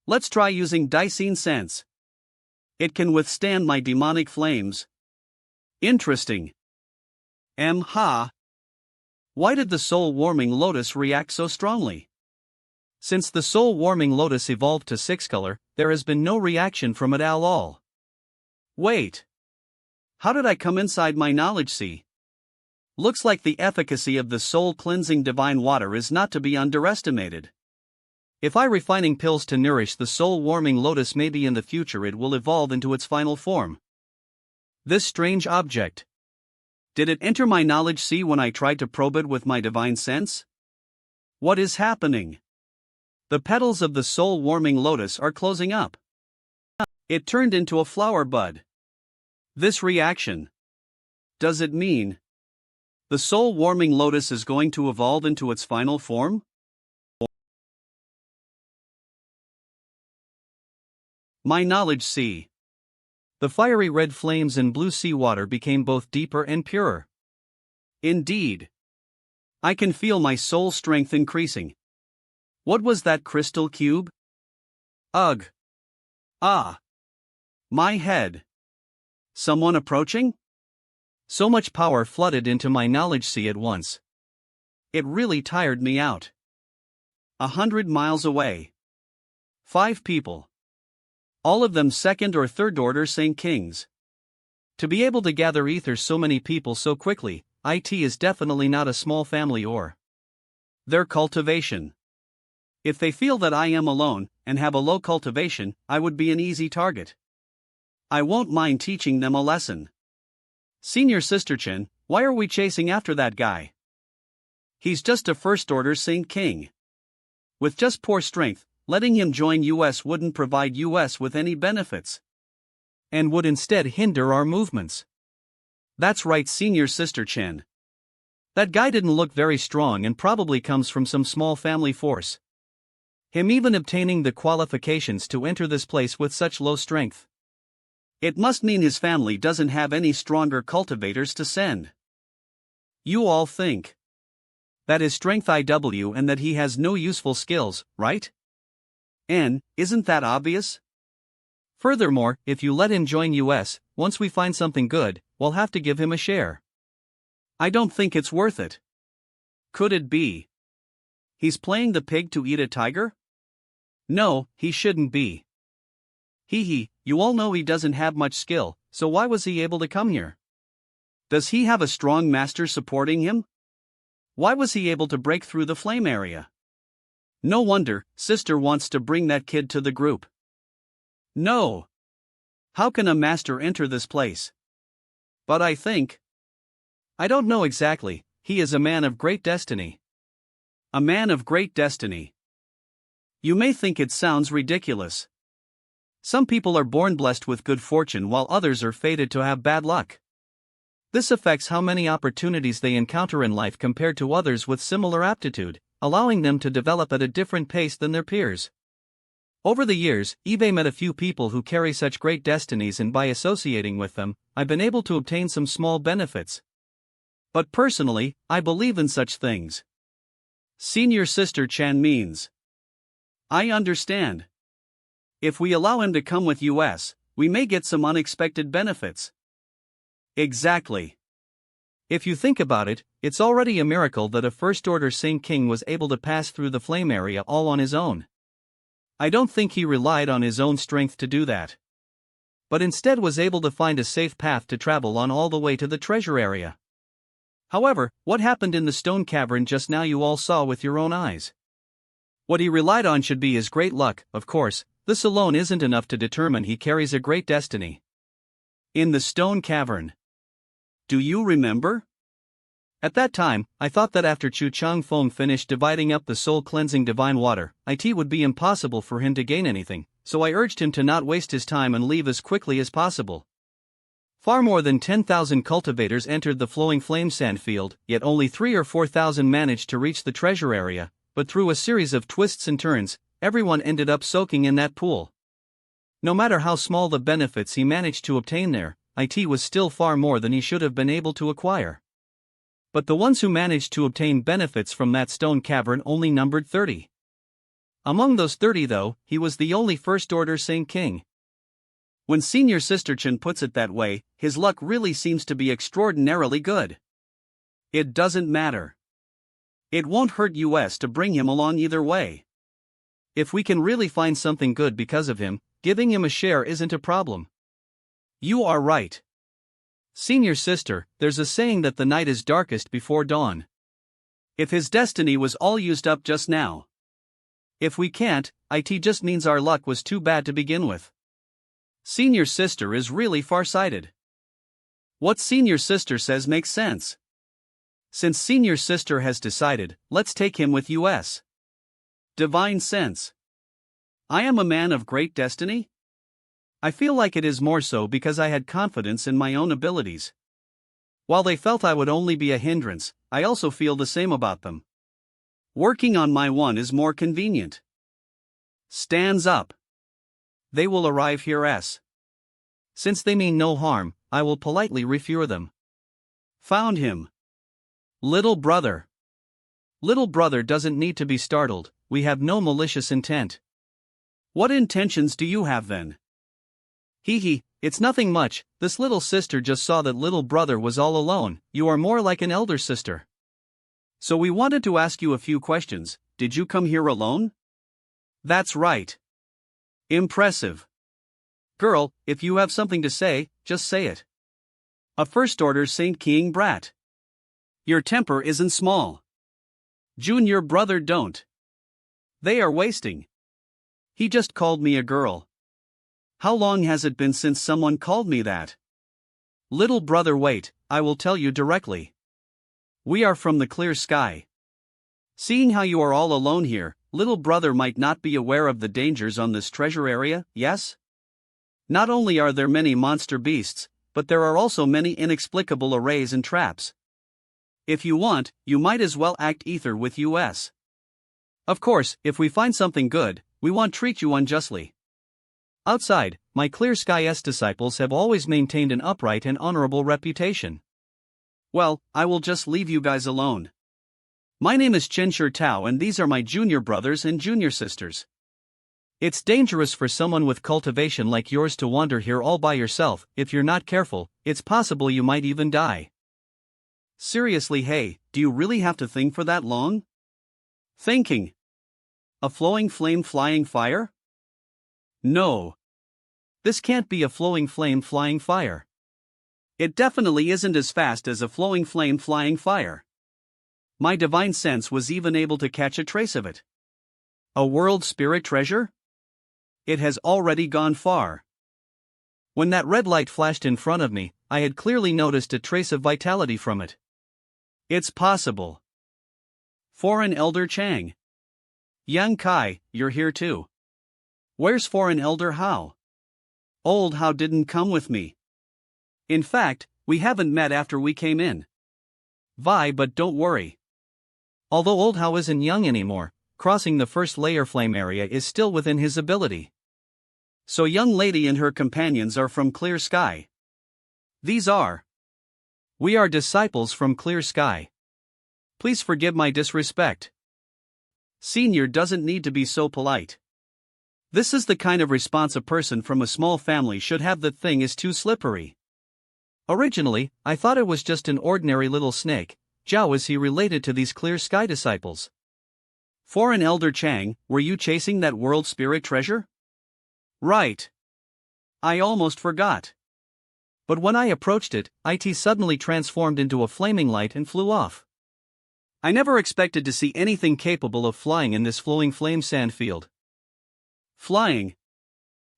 Let's try using Dicene Sense. It can withstand my demonic flames. Interesting. Why did the soul-warming lotus react so strongly? Since the soul-warming lotus evolved to 6-color, there has been no reaction from it at all. Wait. How did I come inside my knowledge sea? Looks like the efficacy of the soul-cleansing divine water is not to be underestimated. If I refining pills to nourish the soul-warming lotus, maybe in the future it will evolve into its final form. This strange object. Did it enter my knowledge sea when I tried to probe it with my divine sense? What is happening? The petals of the soul-warming lotus are closing up. It turned into a flower bud. This reaction. Does it mean the soul-warming lotus is going to evolve into its final form? My knowledge sea. The fiery red flames in blue seawater became both deeper and purer. Indeed. I can feel my soul strength increasing. What was that crystal cube? Ugh. Ah. My head. Someone approaching? So much power flooded into my knowledge sea at once. It really tired me out. 100 miles away. 5 people. All of them second or third order Saint Kings. To be able to gather ether so many people so quickly, it is definitely not a small family or their cultivation. If they feel that I am alone, and have a low cultivation, I would be an easy target. I won't mind teaching them a lesson. Senior Sister Chen, why are we chasing after that guy? He's just a first-order Saint King. With just poor strength, letting him join US wouldn't provide US with any benefits. And would instead hinder our movements. That's right, Senior Sister Chen. That guy didn't look very strong and probably comes from some small family force. Him even obtaining the qualifications to enter this place with such low strength. It must mean his family doesn't have any stronger cultivators to send. You all think that his strength IW and that he has no useful skills, right? And, isn't that obvious? Furthermore, if you let him join US, once we find something good, we'll have to give him a share. I don't think it's worth it. Could it be he's playing the pig to eat a tiger? No, he shouldn't be. You all know he doesn't have much skill, so why was he able to come here? Does he have a strong master supporting him? Why was he able to break through the flame area? No wonder, Sister wants to bring that kid to the group. No. How can a master enter this place? But I don't know exactly, he is a man of great destiny. A man of great destiny. You may think it sounds ridiculous. Some people are born blessed with good fortune while others are fated to have bad luck. This affects how many opportunities they encounter in life compared to others with similar aptitude, allowing them to develop at a different pace than their peers. Over the years, eBay met a few people who carry such great destinies, and by associating with them, I've been able to obtain some small benefits. But personally, I believe in such things. Senior Sister Chan means. I understand. If we allow him to come with us, we may get some unexpected benefits. Exactly. If you think about it, it's already a miracle that a First-Order Saint King was able to pass through the flame area all on his own. I don't think he relied on his own strength to do that, but instead was able to find a safe path to travel on all the way to the treasure area. However, what happened in the stone cavern just now you all saw with your own eyes. What he relied on should be his great luck. Of course, this alone isn't enough to determine he carries a great destiny. In the stone cavern. Do you remember? At that time, I thought that after Chu Chang Feng finished dividing up the soul-cleansing divine water, it would be impossible for him to gain anything, so I urged him to not waste his time and leave as quickly as possible. Far more than 10,000 cultivators entered the flowing flame sand field, yet only 3,000 or 4,000 managed to reach the treasure area, but through a series of twists and turns, everyone ended up soaking in that pool. No matter how small the benefits he managed to obtain there, it was still far more than he should have been able to acquire. But the ones who managed to obtain benefits from that stone cavern only numbered 30. Among those 30 though, he was the only First-Order Saint King. When Senior Sister Chen puts it that way, his luck really seems to be extraordinarily good. It doesn't matter. It won't hurt us to bring him along either way. If we can really find something good because of him, giving him a share isn't a problem. You are right. Senior Sister, there's a saying that the night is darkest before dawn. If his destiny was all used up just now. If we can't, it just means our luck was too bad to begin with. Senior Sister is really far-sighted. What Senior Sister says makes sense. Since Senior Sister has decided, let's take him with us. Divine sense. I am a man of great destiny? I feel like it is more so because I had confidence in my own abilities. While they felt I would only be a hindrance, I also feel the same about them. Working on my one is more convenient. Stands up. They will arrive here s. Since they mean no harm, I will politely refer them. Found him. Little brother. Little brother doesn't need to be startled, we have no malicious intent. What intentions do you have then? Hee, it's nothing much, this little sister just saw that little brother was all alone, you are more like an elder sister. So we wanted to ask you a few questions, did you come here alone? That's right. Impressive. Girl, if you have something to say, just say it. A First-Order Saint King brat. Your temper isn't small. Junior brother don't. They are wasting. He just called me a girl. How long has it been since someone called me that? Little brother wait, I will tell you directly. We are from the clear sky. Seeing how you are all alone here, little brother might not be aware of the dangers on this treasure area, yes? Not only are there many monster beasts, but there are also many inexplicable arrays and traps. If you want, you might as well act ether with us. Of course, if we find something good, we won't treat you unjustly. Outside, my Clear Sky S disciples have always maintained an upright and honorable reputation. Well, I will just leave you guys alone. My name is Chen Shi Tao and these are my junior brothers and junior sisters. It's dangerous for someone with cultivation like yours to wander here all by yourself. If you're not careful, it's possible you might even die. Seriously, hey, do you really have to think for that long? Thinking. A flowing flame flying fire? No. This can't be a flowing flame flying fire. It definitely isn't as fast as a flowing flame flying fire. My divine sense was even able to catch a trace of it. A world spirit treasure? It has already gone far. When that red light flashed in front of me, I had clearly noticed a trace of vitality from it. It's possible. Foreign Elder Chang. Yang Kai, you're here too. Where's Foreign Elder Hao? Old Hao didn't come with me. In fact, we haven't met after we came in. Vi, but don't worry. Although Old How isn't young anymore, crossing the first layer flame area is still within his ability. So young lady and her companions are from Clear Sky. These are. We are disciples from Clear Sky. Please forgive my disrespect. Senior doesn't need to be so polite. This is the kind of response a person from a small family should have. That thing is too slippery. Originally, I thought it was just an ordinary little snake. Zhao, is he related to these Clear Sky disciples? Foreign Elder Chang, were you chasing that world spirit treasure? Right. I almost forgot. But when I approached it, it suddenly transformed into a flaming light and flew off. I never expected to see anything capable of flying in this flowing flame sand field. Flying.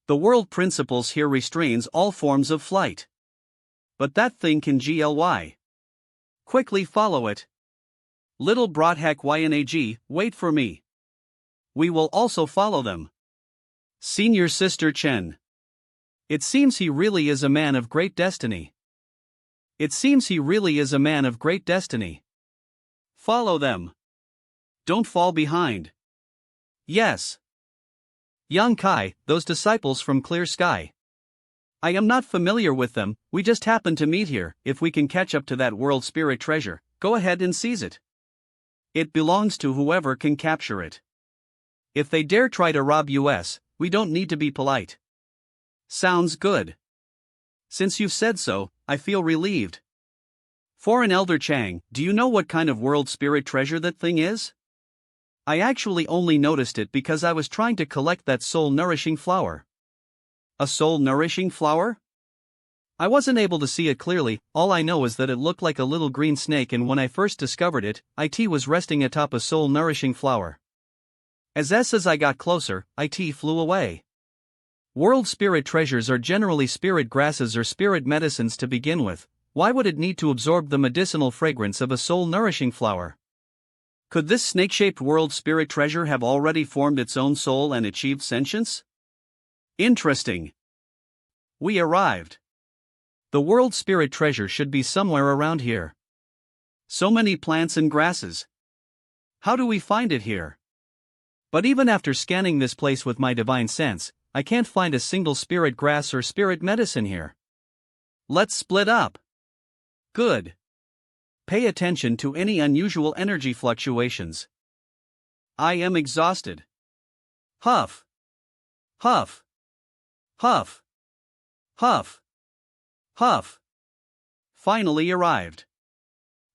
The world principles here restrains all forms of flight. But that thing can gly. Quickly follow it. Little broadhack ynag, wait for me. We will also follow them. Senior Sister Chen. It seems he really is a man of great destiny. It seems he really is a man of great destiny. Follow them. Don't fall behind. Yes. Yang Kai, those disciples from Clear Sky. I am not familiar with them, we just happened to meet here. If we can catch up to that world spirit treasure, go ahead and seize it. It belongs to whoever can capture it. If they dare try to rob us, we don't need to be polite. Sounds good. Since you've said so, I feel relieved. Foreign Elder Chang, do you know what kind of world spirit treasure that thing is? I actually only noticed it because I was trying to collect that soul-nourishing flower. A soul-nourishing flower? I wasn't able to see it clearly, all I know is that it looked like a little green snake, and when I first discovered it, it was resting atop a soul-nourishing flower. As I got closer, it flew away. World spirit treasures are generally spirit grasses or spirit medicines to begin with. Why would it need to absorb the medicinal fragrance of a soul-nourishing flower? Could this snake-shaped world spirit treasure have already formed its own soul and achieved sentience? Interesting. We arrived. The world spirit treasure should be somewhere around here. So many plants and grasses. How do we find it here? But even after scanning this place with my divine sense, I can't find a single spirit grass or spirit medicine here. Let's split up. Good. Pay attention to any unusual energy fluctuations. I am exhausted. Huff. Huff. Huff. Huff. Huff. Finally arrived.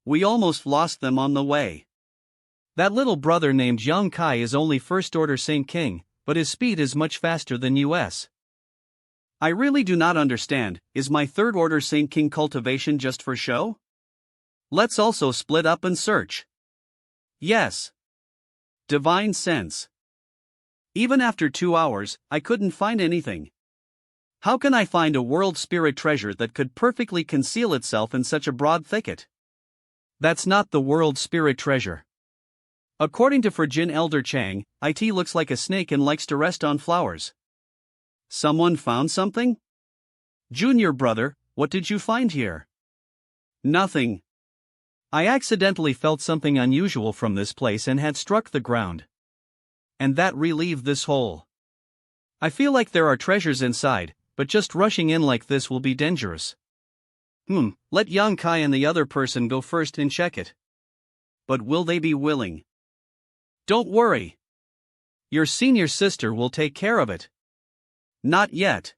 We almost lost them on the way. That little brother named Yang Kai is only First Order Saint King, but his speed is much faster than us. I really do not understand, is my Third Order Saint King cultivation just for show? Let's also split up and search. Yes. Divine sense. Even after 2 hours, I couldn't find anything. How can I find a world spirit treasure that could perfectly conceal itself in such a broad thicket? That's not the world spirit treasure. According to Fujin Elder Chang, it looks like a snake and likes to rest on flowers. Someone found something? Junior brother, what did you find here? Nothing. I accidentally felt something unusual from this place and had struck the ground. And that relieved this hole. I feel like there are treasures inside, but just rushing in like this will be dangerous. Let Yang Kai and the other person go first and check it. But will they be willing? Don't worry. Your senior sister will take care of it. Not yet.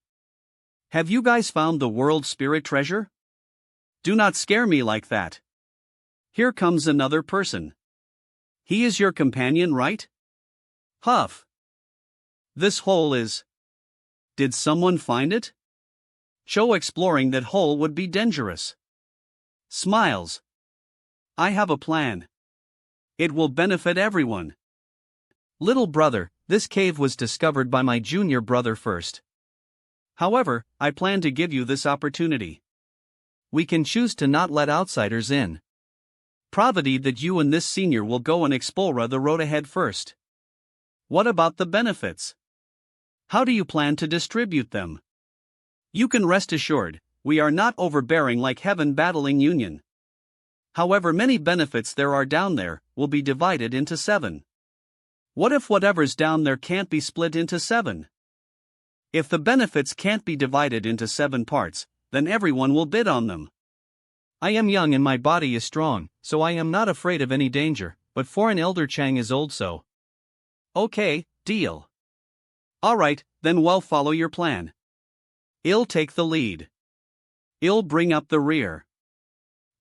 Have you guys found the world spirit treasure? Do not scare me like that. Here comes another person. He is your companion, right? Huff. This hole is... Did someone find it? Show exploring that hole would be dangerous. Smiles. I have a plan. It will benefit everyone. Little brother, this cave was discovered by my junior brother first. However, I plan to give you this opportunity. We can choose to not let outsiders in. Provided that you and this senior will go and explore the road ahead first. What about the benefits? How do you plan to distribute them? You can rest assured, we are not overbearing like heaven battling union. However many benefits there are down there, will be divided into 7. What if whatever's down there can't be split into 7? If the benefits can't be divided into 7 parts, then everyone will bid on them. I am young and my body is strong, so I am not afraid of any danger, but foreign elder Chang is old, so. Okay, deal. Alright, then we'll follow your plan. I'll take the lead. I'll bring up the rear.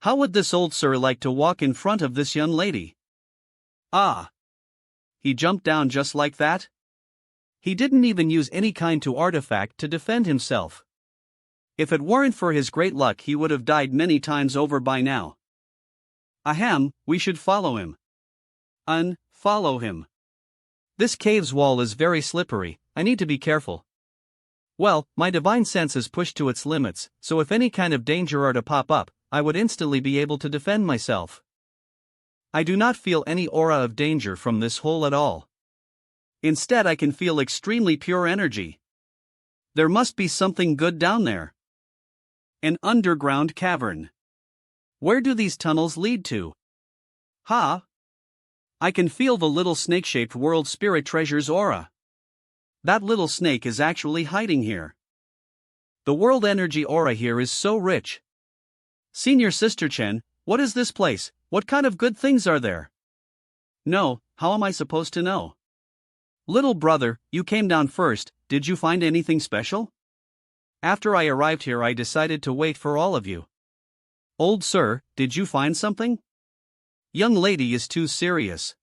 How would this old sir like to walk in front of this young lady? Ah! He jumped down just like that? He didn't even use any kind of artifact to defend himself. If it weren't for his great luck, he would have died many times over by now. Ahem, we should follow him. Follow him. This cave's wall is very slippery, I need to be careful. Well, my divine sense is pushed to its limits, so if any kind of danger are to pop up, I would instantly be able to defend myself. I do not feel any aura of danger from this hole at all. Instead, I can feel extremely pure energy. There must be something good down there. An underground cavern. Where do these tunnels lead to? Ha! I can feel the little snake-shaped world spirit treasure's aura. That little snake is actually hiding here. The world energy aura here is so rich. Senior Sister Chen, what is this place? What kind of good things are there? No, how am I supposed to know? Little brother, you came down first, did you find anything special? After I arrived here, I decided to wait for all of you. Old sir, did you find something? Young lady is too serious.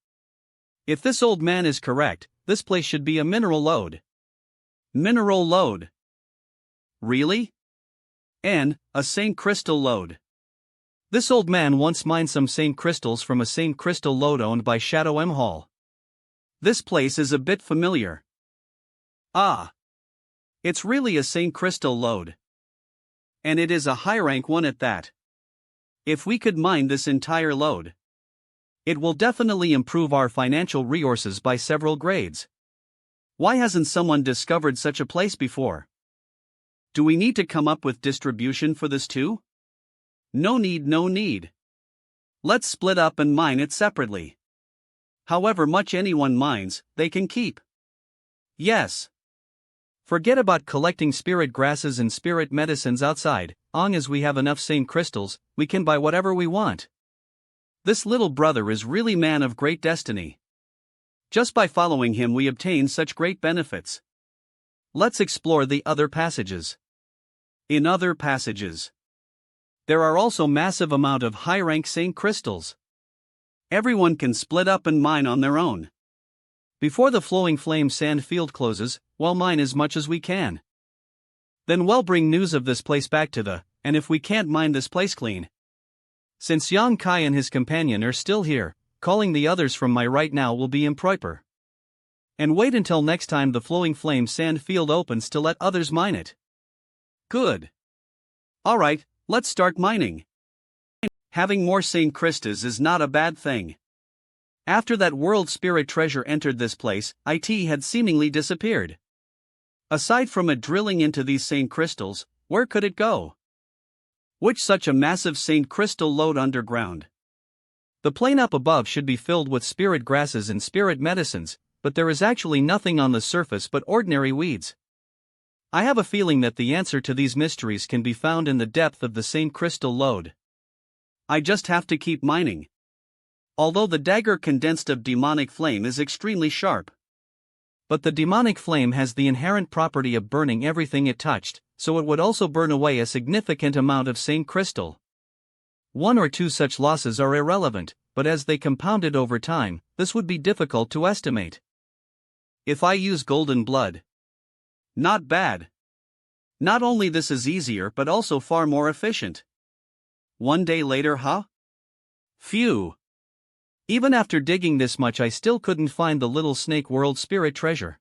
If this old man is correct, this place should be a mineral lode. Mineral lode. Really? And a Saint Crystal lode. This old man once mined some Saint Crystals from a Saint Crystal lode owned by Shadow M. Hall. This place is a bit familiar. Ah. It's really a Saint Crystal lode. And it is a high-rank one at that. If we could mine this entire lode, it will definitely improve our financial resources by several grades. Why hasn't someone discovered such a place before? Do we need to come up with distribution for this too? No need. Let's split up and mine it separately. However much anyone mines, they can keep. Yes. Forget about collecting spirit grasses and spirit medicines outside, long as we have enough Saint Crystals, we can buy whatever we want. This little brother is really man of great destiny. Just by following him we obtain such great benefits. Let's explore the other passages. In other passages, there are also massive amount of high-rank Saint Crystals. Everyone can split up and mine on their own. Before the flowing flame sand field closes, we'll mine as much as we can. Then we'll bring news of this place back to the, and if we can't mine this place clean. Since Yang Kai and his companion are still here, calling the others from my right now will be improper. And wait until next time the flowing flame sand field opens to let others mine it. Good. Alright, let's start mining. Having more Saint Crystals is not a bad thing. After that world spirit treasure entered this place, it had seemingly disappeared. Aside from it drilling into these Saint Crystals, where could it go? Which such a massive Saint Crystal lode underground? The plain up above should be filled with spirit grasses and spirit medicines, but there is actually nothing on the surface but ordinary weeds. I have a feeling that the answer to these mysteries can be found in the depth of the Saint Crystal lode. I just have to keep mining. Although the dagger condensed of demonic flame is extremely sharp. But the demonic flame has the inherent property of burning everything it touched, so it would also burn away a significant amount of Saint Crystal. 1 or 2 such losses are irrelevant, but as they compounded over time, this would be difficult to estimate. If I use golden blood. Not bad. Not only this is easier but also far more efficient. 1 day later, huh? Phew. Even after digging this much I still couldn't find the little snake world spirit treasure.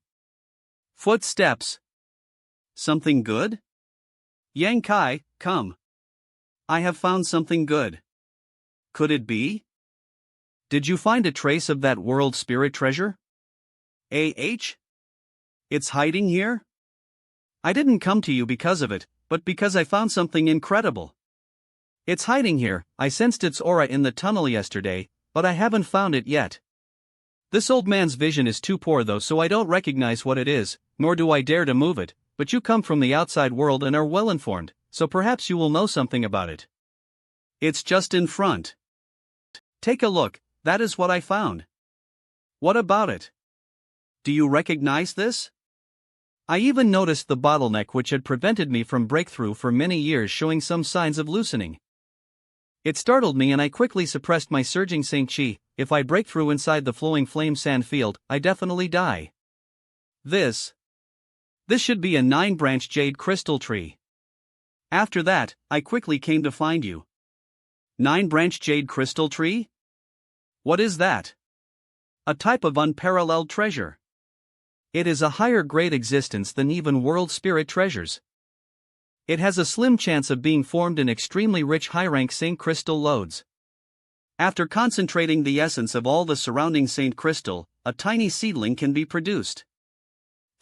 Footsteps. Something good? Yang Kai, come. I have found something good. Could it be? Did you find a trace of that world spirit treasure? It's hiding here? I didn't come to you because of it, but because I found something incredible. It's hiding here. I sensed its aura in the tunnel yesterday, but I haven't found it yet. This old man's vision is too poor though, so I don't recognize what it is, nor do I dare to move it, but you come from the outside world and are well informed, so perhaps you will know something about it. It's just in front. Take a look, that is what I found. What about it? Do you recognize this? I even noticed the bottleneck which had prevented me from breakthrough for many years showing some signs of loosening. It startled me and I quickly suppressed my surging Saint Chi. If I break through inside the flowing flame sand field, I definitely die. This should be a 9-branch jade crystal tree. After that, I quickly came to find you. 9-branch jade crystal tree? What is that? A type of unparalleled treasure. It is a higher grade existence than even world spirit treasures. It has a slim chance of being formed in extremely rich high-rank Saint Crystal lodes. After concentrating the essence of all the surrounding Saint Crystal, a tiny seedling can be produced.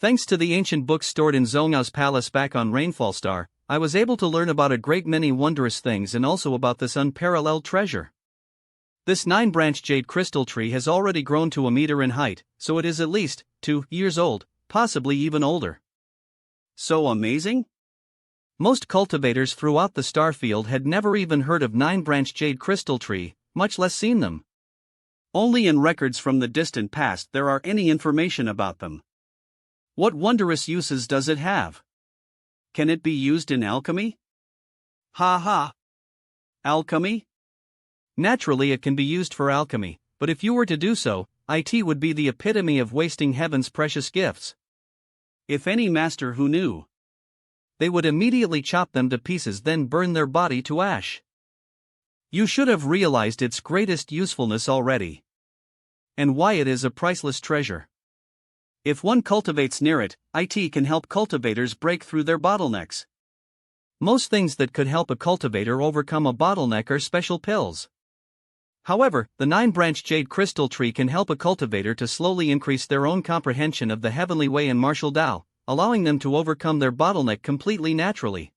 Thanks to the ancient books stored in Zhongao's palace back on Rainfall Star, I was able to learn about a great many wondrous things and also about this unparalleled treasure. This 9-branch jade crystal tree has already grown to a meter in height, so it is at least 2 years old, possibly even older. So amazing? Most cultivators throughout the star field had never even heard of 9-branch jade crystal tree, much less seen them. Only in records from the distant past there are any information about them. What wondrous uses does it have? Can it be used in alchemy? Ha ha! Alchemy? Naturally it can be used for alchemy, but if you were to do so, it would be the epitome of wasting heaven's precious gifts. If any master who knew, they would immediately chop them to pieces then burn their body to ash. You should have realized its greatest usefulness already. And why it is a priceless treasure. If one cultivates near it, it can help cultivators break through their bottlenecks. Most things that could help a cultivator overcome a bottleneck are special pills. However, the 9-branch jade crystal tree can help a cultivator to slowly increase their own comprehension of the heavenly way and martial Tao, allowing them to overcome their bottleneck completely naturally.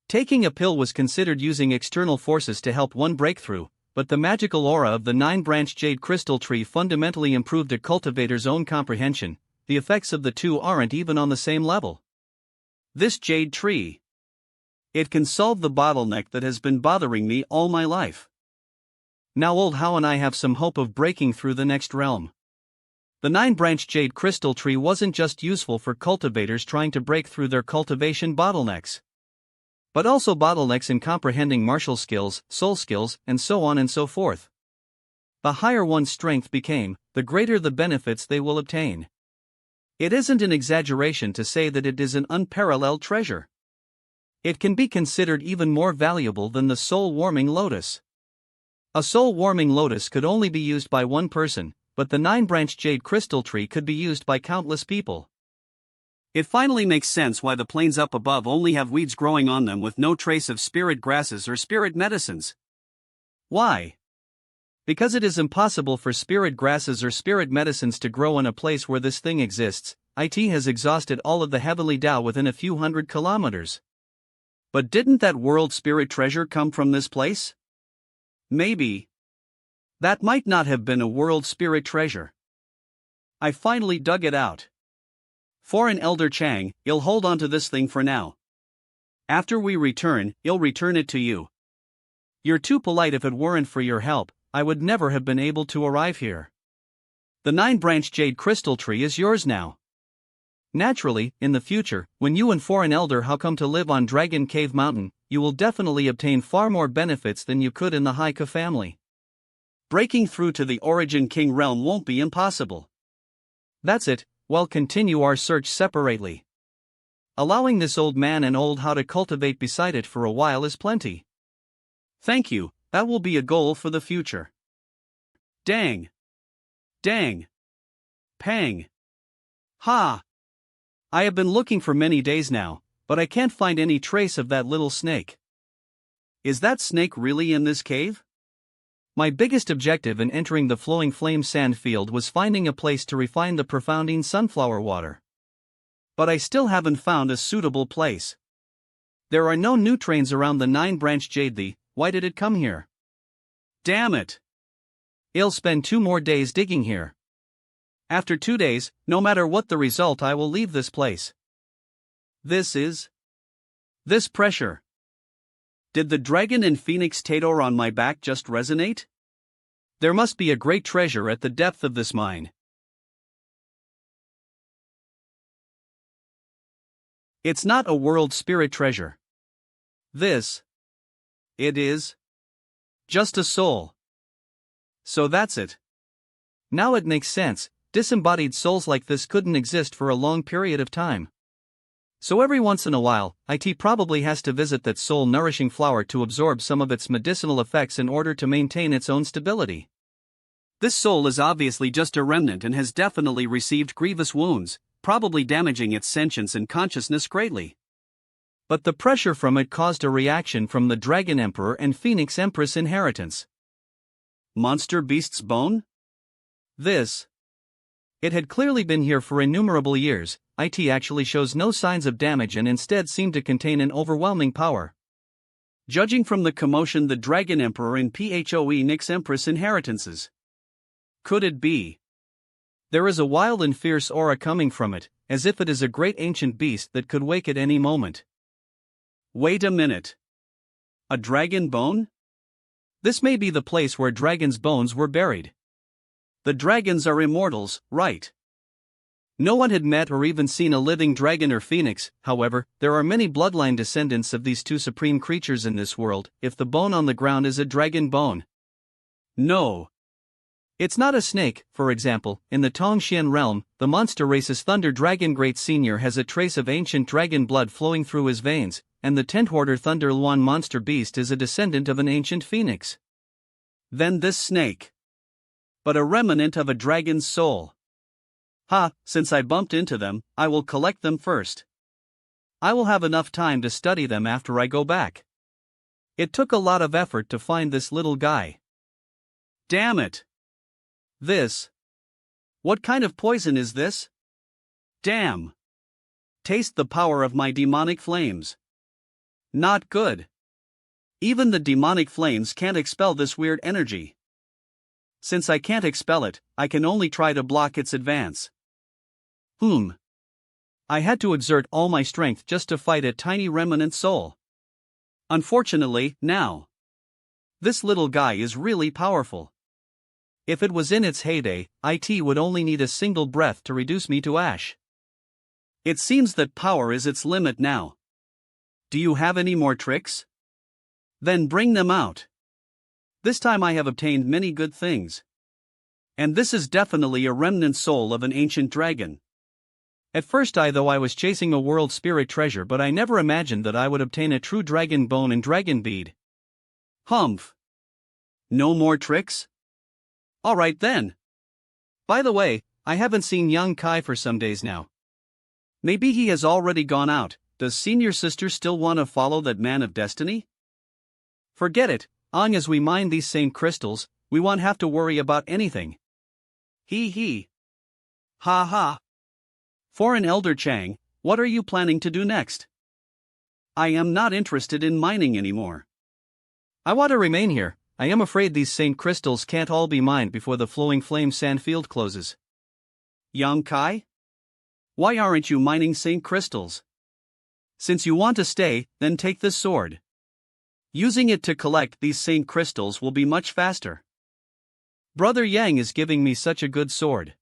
Taking a pill was considered using external forces to help one breakthrough, but the magical aura of the 9-branch jade crystal tree fundamentally improved a cultivator's own comprehension. The effects of the two aren't even on the same level. This jade tree, it can solve the bottleneck that has been bothering me all my life. Now old Hao and I have some hope of breaking through the next realm. The 9-branch jade crystal tree wasn't just useful for cultivators trying to break through their cultivation bottlenecks, but also bottlenecks in comprehending martial skills, soul skills, and so on and so forth. The higher one's strength became, the greater the benefits they will obtain. It isn't an exaggeration to say that it is an unparalleled treasure. It can be considered even more valuable than the soul-warming lotus. A soul-warming lotus could only be used by one person, but the 9-branch jade crystal tree could be used by countless people. It finally makes sense why the plains up above only have weeds growing on them with no trace of spirit grasses or spirit medicines. Why? Because it is impossible for spirit grasses or spirit medicines to grow in a place where this thing exists. It has exhausted all of the heavenly Tao within a few hundred kilometers. But didn't that world spirit treasure come from this place? Maybe. That might not have been a world spirit treasure. I finally dug it out. Foreign Elder Chang, you'll hold on to this thing for now. After we return, you'll return it to you. You're too polite. If it weren't for your help, I would never have been able to arrive here. The 9-branch jade crystal tree is yours now. Naturally, in the future, when you and Foreign Elder Hao come to live on Dragon Cave Mountain, you will definitely obtain far more benefits than you could in the Haika family. Breaking through to the Origin King realm won't be impossible. That's it, we'll continue our search separately. Allowing this old man and old Hao to cultivate beside it for a while is plenty. Thank you, that will be a goal for the future. Dang. Dang. Pang. Ha! I have been looking for many days now, but I can't find any trace of that little snake. Is that snake really in this cave? My biggest objective in entering the flowing flame sand field was finding a place to refine the profounding sunflower water. But I still haven't found a suitable place. There are no new trains around the 9-branch jade. Why did it come here? Damn it! I'll spend 2 more days digging here. After 2 days, no matter what the result, I will leave this place. This pressure. Did the dragon and phoenix tator on my back just resonate? There must be a great treasure at the depth of this mine. It's not a world spirit treasure. It is just a soul. So that's it. Now it makes sense. Disembodied souls like this couldn't exist for a long period of time. So every once in a while, it probably has to visit that soul-nourishing flower to absorb some of its medicinal effects in order to maintain its own stability. This soul is obviously just a remnant and has definitely received grievous wounds, probably damaging its sentience and consciousness greatly. But the pressure from it caused a reaction from the Dragon Emperor and Phoenix Empress inheritance. Monster beast's bone? It had clearly been here for innumerable years. It actually shows no signs of damage and instead seemed to contain an overwhelming power. Judging from the commotion, the Dragon Emperor and Phoenix Empress inheritances. Could it be? There is a wild and fierce aura coming from it, as if it is a great ancient beast that could wake at any moment. Wait a minute. A dragon bone? This may be the place where dragons' bones were buried. The dragons are immortals, right? No one had met or even seen a living dragon or phoenix. However, there are many bloodline descendants of these two supreme creatures in this world, if the bone on the ground is a dragon bone. No. It's not a snake. For example, in the Tongxian realm, the monster race's Thunder Dragon Great Senior has a trace of ancient dragon blood flowing through his veins, and the 10th Order Thunder Luan monster beast is a descendant of an ancient phoenix. Then this snake. But a remnant of a dragon's soul. Since I bumped into them, I will collect them first. I will have enough time to study them after I go back. It took a lot of effort to find this little guy. Damn it! What kind of poison is this? Damn! Taste the power of my demonic flames. Not good. Even the demonic flames can't expel this weird energy. Since I can't expel it, I can only try to block its advance. I had to exert all my strength just to fight a tiny remnant soul. Unfortunately, now. This little guy is really powerful. If it was in its heyday, it would only need a single breath to reduce me to ash. It seems that power is its limit now. Do you have any more tricks? Then bring them out. This time I have obtained many good things. And this is definitely a remnant soul of an ancient dragon. At first I was chasing a world spirit treasure, but I never imagined that I would obtain a true dragon bone and dragon bead. Humph. No more tricks? Alright then. By the way, I haven't seen young Kai for some days now. Maybe he has already gone out. Does senior sister still want to follow that man of destiny? Forget it, long as we mine these same crystals, we won't have to worry about anything. Hee. Ha ha. Foreign Elder Chang, what are you planning to do next? I am not interested in mining anymore. I want to remain here. I am afraid these Saint crystals can't all be mined before the Flowing Flame Sand Field closes. Young Kai? Why aren't you mining Saint crystals? Since you want to stay, then take this sword. Using it to collect these Saint crystals will be much faster. Brother Yang is giving me such a good sword.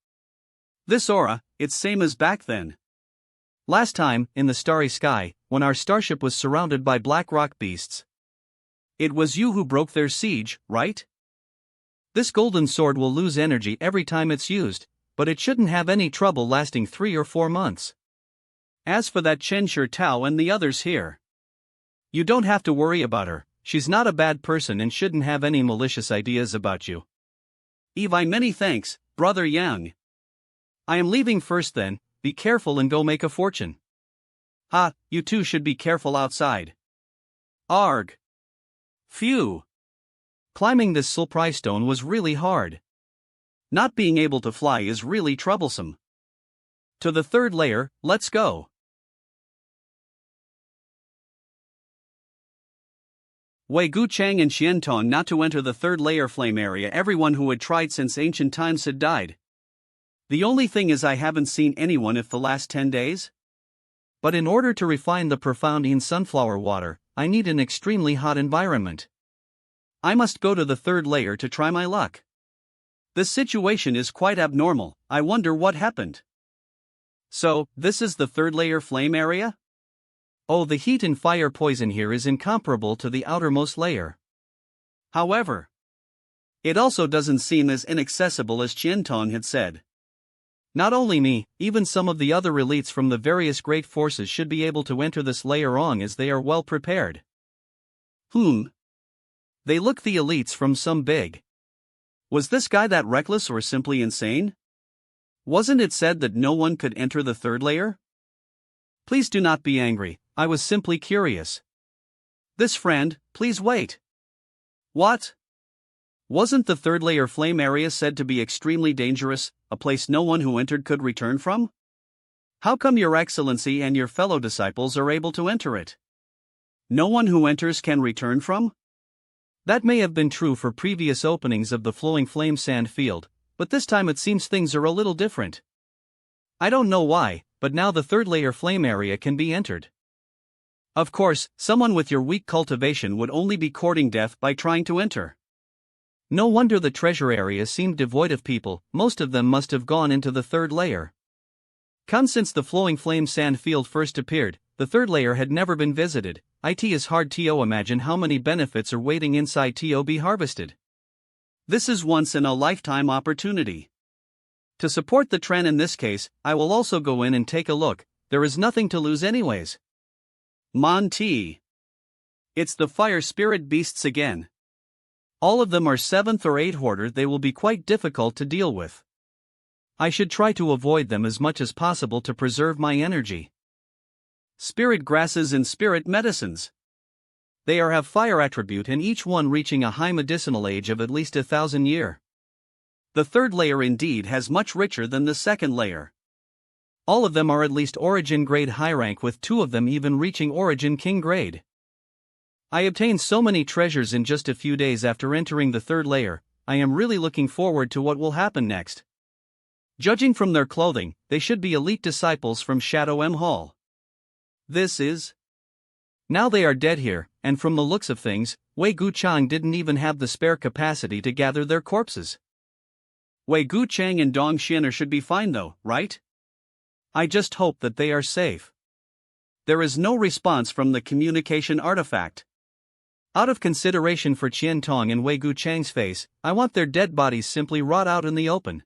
This aura, it's same as back then. Last time, in the starry sky, when our starship was surrounded by black rock beasts. It was you who broke their siege, right? This golden sword will lose energy every time it's used, but it shouldn't have any trouble lasting 3 or 4 months. As for that Chen Shi Tao and the others here, you don't have to worry about her. She's not a bad person and shouldn't have any malicious ideas about you. Evie, many thanks, Brother Yang. I am leaving first then, be careful and go make a fortune. You too should be careful outside. Arg. Phew. Climbing this sulpri stone was really hard. Not being able to fly is really troublesome. To the 3rd layer, let's go. Wei Guchang and Xiantong not to enter the third layer flame area. Everyone who had tried since ancient times had died. The only thing is I haven't seen anyone if the last 10 days. But in order to refine the profound in sunflower water, I need an extremely hot environment. I must go to the third layer to try my luck. This situation is quite abnormal. I wonder what happened. So, this is the third layer flame area? Oh, the heat and fire poison here is incomparable to the outermost layer. However, it also doesn't seem as inaccessible as Qiantong had said. Not only me, even some of the other elites from the various great forces should be able to enter this layer on as they are well prepared. They look the elites from some big. Was this guy that reckless or simply insane? Wasn't it said that no one could enter the third layer? Please do not be angry, I was simply curious. This friend, please wait. What? Wasn't the third layer flame area said to be extremely dangerous, a place no one who entered could return from? How come your excellency and your fellow disciples are able to enter it? No one who enters can return from? That may have been true for previous openings of the flowing flame sand field, but this time it seems things are a little different. I don't know why, but now the third layer flame area can be entered. Of course, someone with your weak cultivation would only be courting death by trying to enter. No wonder the treasure area seemed devoid of people, most of them must have gone into the third layer. Since the flowing flame sand field first appeared, the third layer had never been visited. It is hard to imagine how many benefits are waiting inside to be harvested. This is once in a lifetime opportunity. To support the trend in this case, I will also go in and take a look. There is nothing to lose anyways. Monty. It's the fire spirit beasts again. All of them are 7th or 8th order. They will be quite difficult to deal with. I should try to avoid them as much as possible to preserve my energy. Spirit grasses and spirit medicines. They have fire attribute and each one reaching a high medicinal age of at least 1,000 years. The third layer indeed has much richer than the second layer. All of them are at least origin grade high rank, with 2 of them even reaching origin king grade. I obtained so many treasures in just a few days after entering the third layer. I am really looking forward to what will happen next. Judging from their clothing, they should be elite disciples from Shadow M Hall. This is. Now they are dead here, and from the looks of things, Wei Guchang didn't even have the spare capacity to gather their corpses. Wei Guchang and Dong Xianer should be fine though, right? I just hope that they are safe. There is no response from the communication artifact. Out of consideration for Qiantong and Wei Guchang's face, I want their dead bodies simply rot out in the open.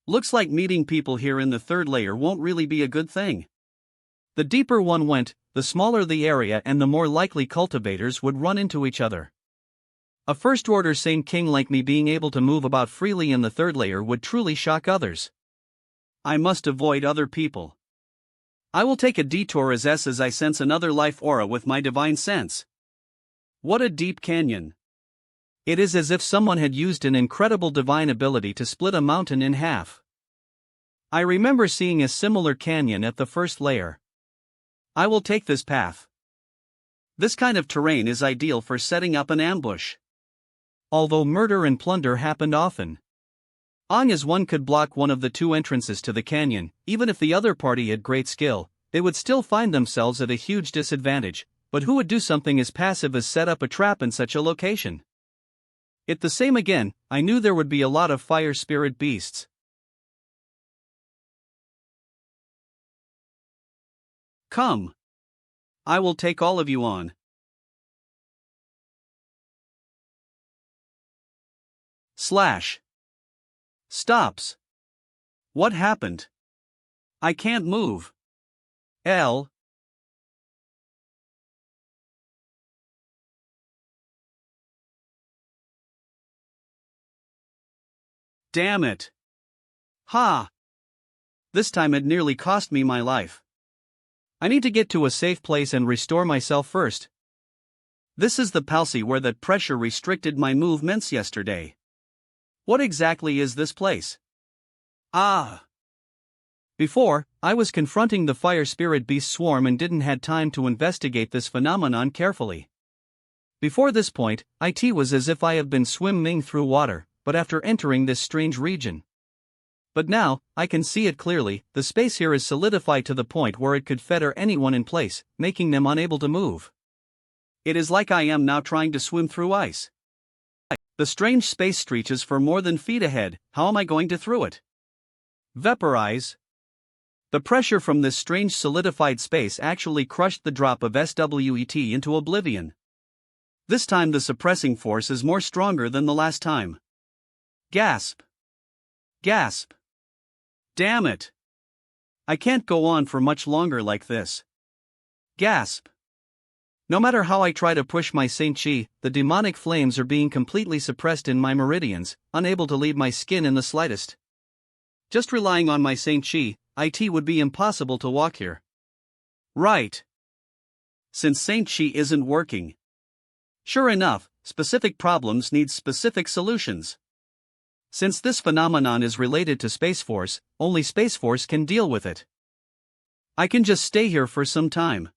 Looks like meeting people here in the third layer won't really be a good thing. The deeper one went, the smaller the area and the more likely cultivators would run into each other. A first-order Saint King like me being able to move about freely in the third layer would truly shock others. I must avoid other people. I will take a detour as I sense another life aura with my divine sense. What a deep canyon. It is as if someone had used an incredible divine ability to split a mountain in half. I remember seeing a similar canyon at the first layer. I will take this path. This kind of terrain is ideal for setting up an ambush. Although murder and plunder happened often, as one could block one of the 2 entrances to the canyon, even if the other party had great skill, they would still find themselves at a huge disadvantage. But who would do something as passive as set up a trap in such a location? It the same again, I knew there would be a lot of fire spirit beasts. Come. I will take all of you on. Stops. What happened? I can't move. Damn it. Ha! This time it nearly cost me my life. I need to get to a safe place and restore myself first. This is the palsy where that pressure restricted my movements yesterday. What exactly is this place? Before, I was confronting the fire spirit beast swarm and didn't had time to investigate this phenomenon carefully. Before this point, it was as if I have been swimming through water, but after entering this strange region. But now, I can see it clearly, the space here is solidified to the point where it could fetter anyone in place, making them unable to move. It is like I am now trying to swim through ice. The strange space stretches for more than feet ahead, how am I going to through it? Vaporize. The pressure from this strange solidified space actually crushed the drop of SWET into oblivion. This time the suppressing force is more stronger than the last time. Gasp. Gasp. Damn it. I can't go on for much longer like this. Gasp. No matter how I try to push my Saint Chi, the demonic flames are being completely suppressed in my meridians, unable to leave my skin in the slightest. Just relying on my Saint Chi, it would be impossible to walk here. Right. Since Saint Chi isn't working. Sure enough, specific problems need specific solutions. Since this phenomenon is related to Space Force, only Space Force can deal with it. I can just stay here for some time.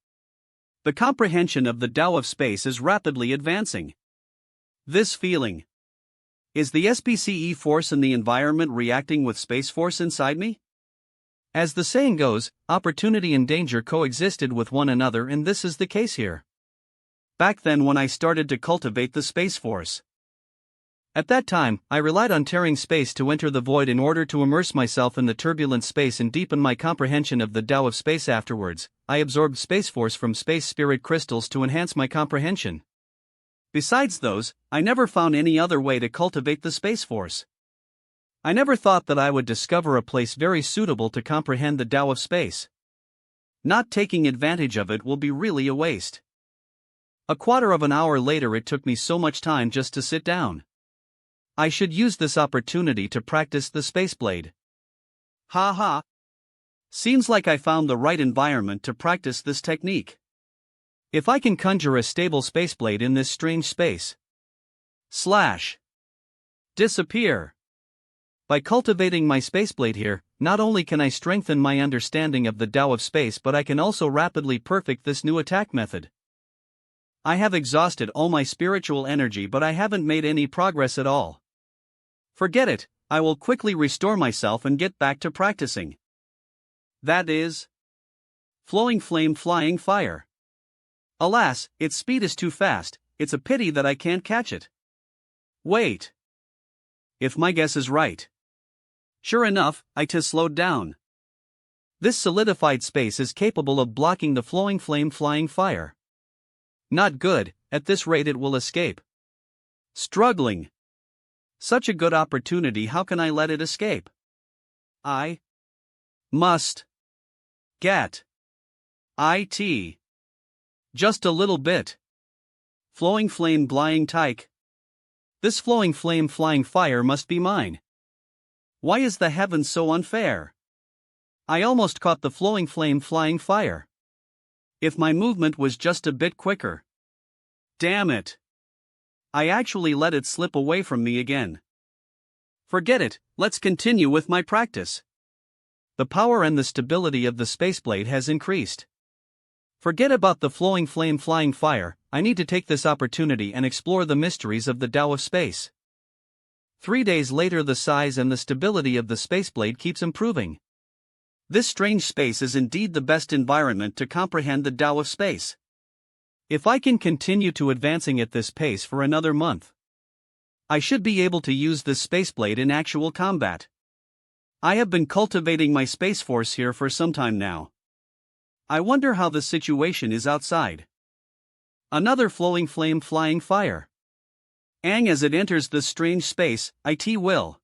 The comprehension of the Tao of space is rapidly advancing. This feeling. Is the SPCE force in the environment reacting with Space Force inside me? As the saying goes, opportunity and danger coexisted with one another, and this is the case here. Back then when I started to cultivate the Space Force. At that time, I relied on tearing space to enter the void in order to immerse myself in the turbulent space and deepen my comprehension of the Tao of space afterwards. I absorbed Space Force from space spirit crystals to enhance my comprehension. Besides those, I never found any other way to cultivate the Space Force. I never thought that I would discover a place very suitable to comprehend the Tao of space. Not taking advantage of it will be really a waste. A quarter of an hour later it took me so much time just to sit down. I should use this opportunity to practice the space blade. Ha ha. Seems like I found the right environment to practice this technique. If I can conjure a stable space blade in this strange space. Disappear. By cultivating my space blade here, not only can I strengthen my understanding of the Tao of space, but I can also rapidly perfect this new attack method. I have exhausted all my spiritual energy, but I haven't made any progress at all. Forget it, I will quickly restore myself and get back to practicing. That is Flowing Flame Flying Fire. Alas, its speed is too fast, it's a pity that I can't catch it. Wait. If my guess is right. Sure enough, it has slowed down. This solidified space is capable of blocking the Flowing Flame Flying Fire. Not good, at this rate it will escape. Struggling. Such a good opportunity, how can I let it escape? I must get it. Just a little bit. Flowing Flame Flying Tyke. This Flowing Flame Flying Fire must be mine. Why is the heavens so unfair? I almost caught the Flowing Flame Flying Fire. If my movement was just a bit quicker. Damn it. I actually let it slip away from me again. Forget it, let's continue with my practice. The power and the stability of the space blade has increased. Forget about the Flowing Flame Flying Fire, I need to take this opportunity and explore the mysteries of the Tao of space. 3 days later, the size and the stability of the space blade keeps improving. This strange space is indeed the best environment to comprehend the Tao of space. If I can continue to advancing at this pace for another month, I should be able to use this space blade in actual combat. I have been cultivating my Space Force here for some time now. I wonder how the situation is outside. Another Flowing Flame Flying Fire. As it enters this strange space, it will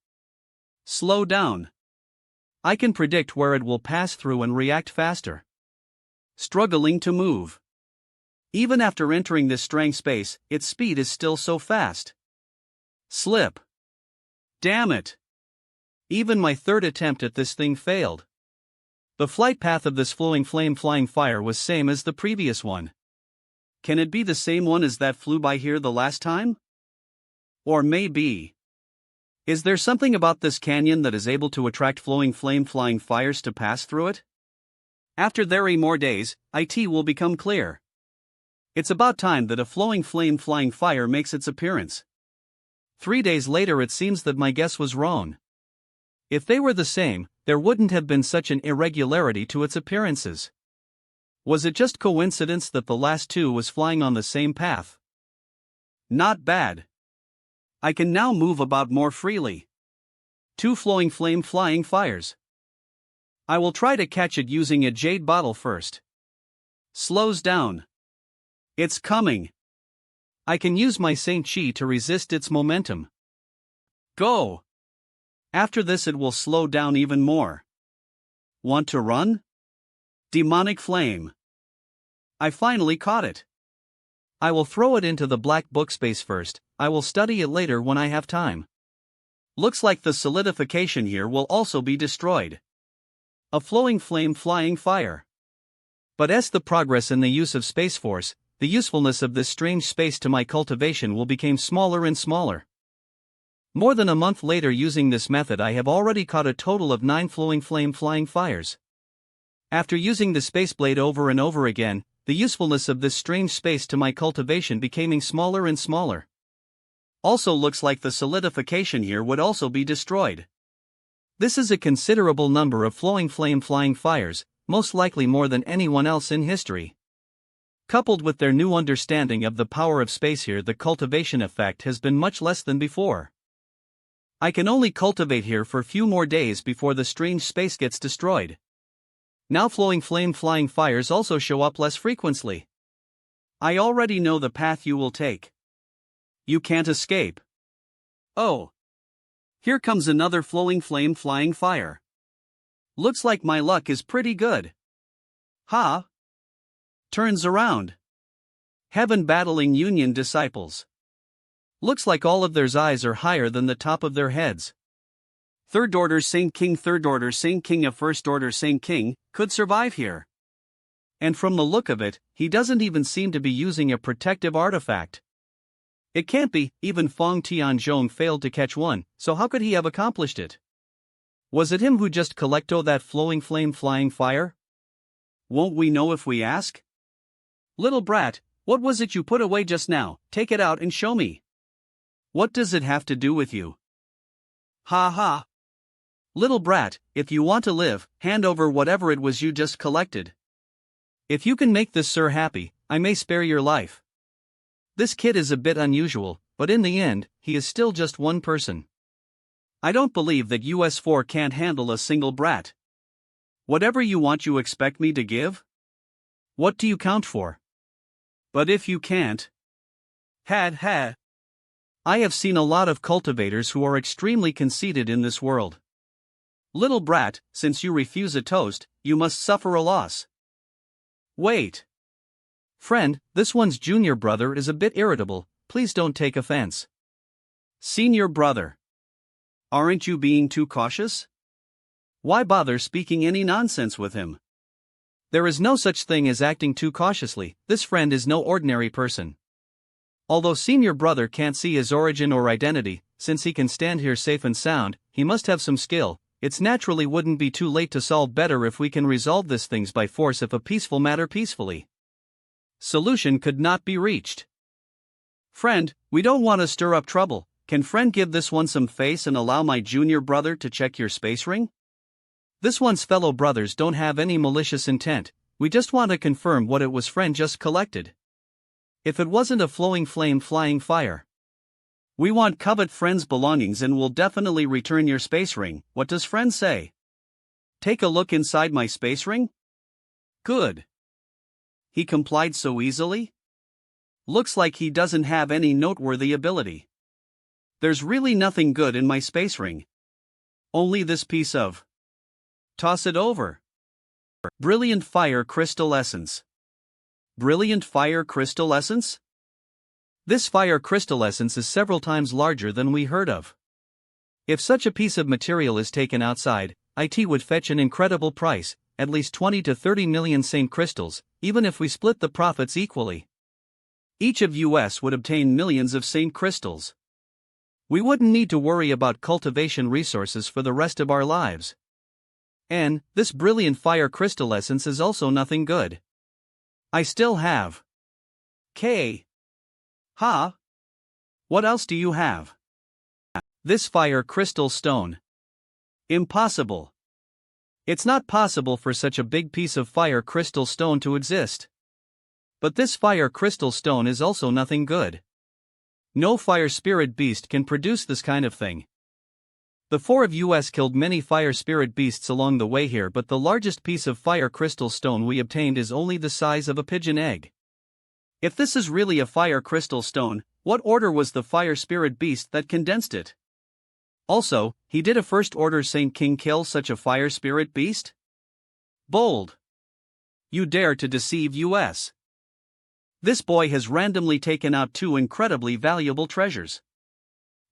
slow down. I can predict where it will pass through and react faster. Struggling to move. Even after entering this strange space, its speed is still so fast. Slip. Damn it. Even my third attempt at this thing failed. The flight path of this Flowing Flame Flying Fire was same as the previous one. Can it be the same one as that flew by here the last time? Or maybe. Is there something about this canyon that is able to attract Flowing Flame Flying Fires to pass through it? After there are more days, it will become clear. It's about time that a flowing flame flying fire makes its appearance. 3 days later, it seems that my guess was wrong. If they were the same, there wouldn't have been such an irregularity to its appearances. Was it just coincidence that the last two was flying on the same path? Not bad. I can now move about more freely. 2 flowing flame flying fires. I will try to catch it using a jade bottle first. Slows down. It's coming. I can use my Saint Chi to resist its momentum. Go! After this it will slow down even more. Want to run? Demonic flame. I finally caught it. I will throw it into the black book space first. I will study it later when I have time. Looks like the solidification here will also be destroyed. A flowing flame flying fire. But as the progress in the use of Space Force, the usefulness of this strange space to my cultivation will become smaller and smaller. More than a month later, using this method, I have already caught a total of 9 flowing flame flying fires. After using the space blade over and over again, the usefulness of this strange space to my cultivation becoming smaller and smaller. Also looks like the solidification here would also be destroyed. This is a considerable number of flowing flame flying fires, most likely more than anyone else in history. Coupled with their new understanding of the power of space here, the cultivation effect has been much less than before. I can only cultivate here for a few more days before the strange space gets destroyed. Now flowing flame flying fires also show up less frequently. I already know the path you will take. You can't escape. Oh. Here comes another flowing flame flying fire. Looks like my luck is pretty good. Ha! Turns around. Heaven battling Union disciples. Looks like all of their eyes are higher than the top of their heads. Third order Saint King, third order Saint King of first order Saint King, could survive here. And from the look of it, he doesn't even seem to be using a protective artifact. It can't be, even Fong Tianzhong failed to catch one, so how could he have accomplished it? Was it him who just collected that flowing flame flying fire? Won't we know if we ask? Little brat, what was it you put away just now? Take it out and show me. What does it have to do with you? Ha ha. Little brat, if you want to live, hand over whatever it was you just collected. If you can make this sir happy, I may spare your life. This kid is a bit unusual, but in the end, he is still just one person. I don't believe that US4 can't handle a single brat. Whatever you want, you expect me to give? What do you count for? But if you can't... Ha. I have seen a lot of cultivators who are extremely conceited in this world. Little brat, since you refuse a toast, you must suffer a loss. Wait. Friend, this one's junior brother is a bit irritable, please don't take offense. Senior brother. Aren't you being too cautious? Why bother speaking any nonsense with him? There is no such thing as acting too cautiously, this friend is no ordinary person. Although senior brother can't see his origin or identity, since he can stand here safe and sound, he must have some skill. It's naturally wouldn't be too late to solve better if we can resolve these things by force if a peaceful matter peacefully. Solution could not be reached. Friend, we don't want to stir up trouble, can friend give this one some face and allow my junior brother to check your space ring? This one's fellow brothers don't have any malicious intent, we just want to confirm what it was friend just collected. If it wasn't a flowing flame flying fire. We want covet friend's belongings and will definitely return your space ring, what does friend say? Take a look inside my space ring? Good. He complied so easily? Looks like he doesn't have any noteworthy ability. There's really nothing good in my space ring. Only this piece of... Toss it over. Brilliant fire crystal essence. Brilliant fire crystal essence? This fire crystal essence is several times larger than we heard of. If such a piece of material is taken outside, it would fetch an incredible price, at least 20 to 30 million Saint crystals, even if we split the profits equally. Each of US would obtain millions of Saint crystals. We wouldn't need to worry about cultivation resources for the rest of our lives. And, this brilliant fire crystal essence is also nothing good. I still have K. Ha? What else do you have? This fire crystal stone. Impossible. It's not possible for such a big piece of fire crystal stone to exist. But this fire crystal stone is also nothing good. No fire spirit beast can produce this kind of thing. The four of us killed many fire spirit beasts along the way here, but the largest piece of fire crystal stone we obtained is only the size of a pigeon egg. If this is really a fire crystal stone, what order was the fire spirit beast that condensed it? Also, did a first order Saint King kill such a fire spirit beast? Bold. You dare to deceive us. This boy has randomly taken out two incredibly valuable treasures.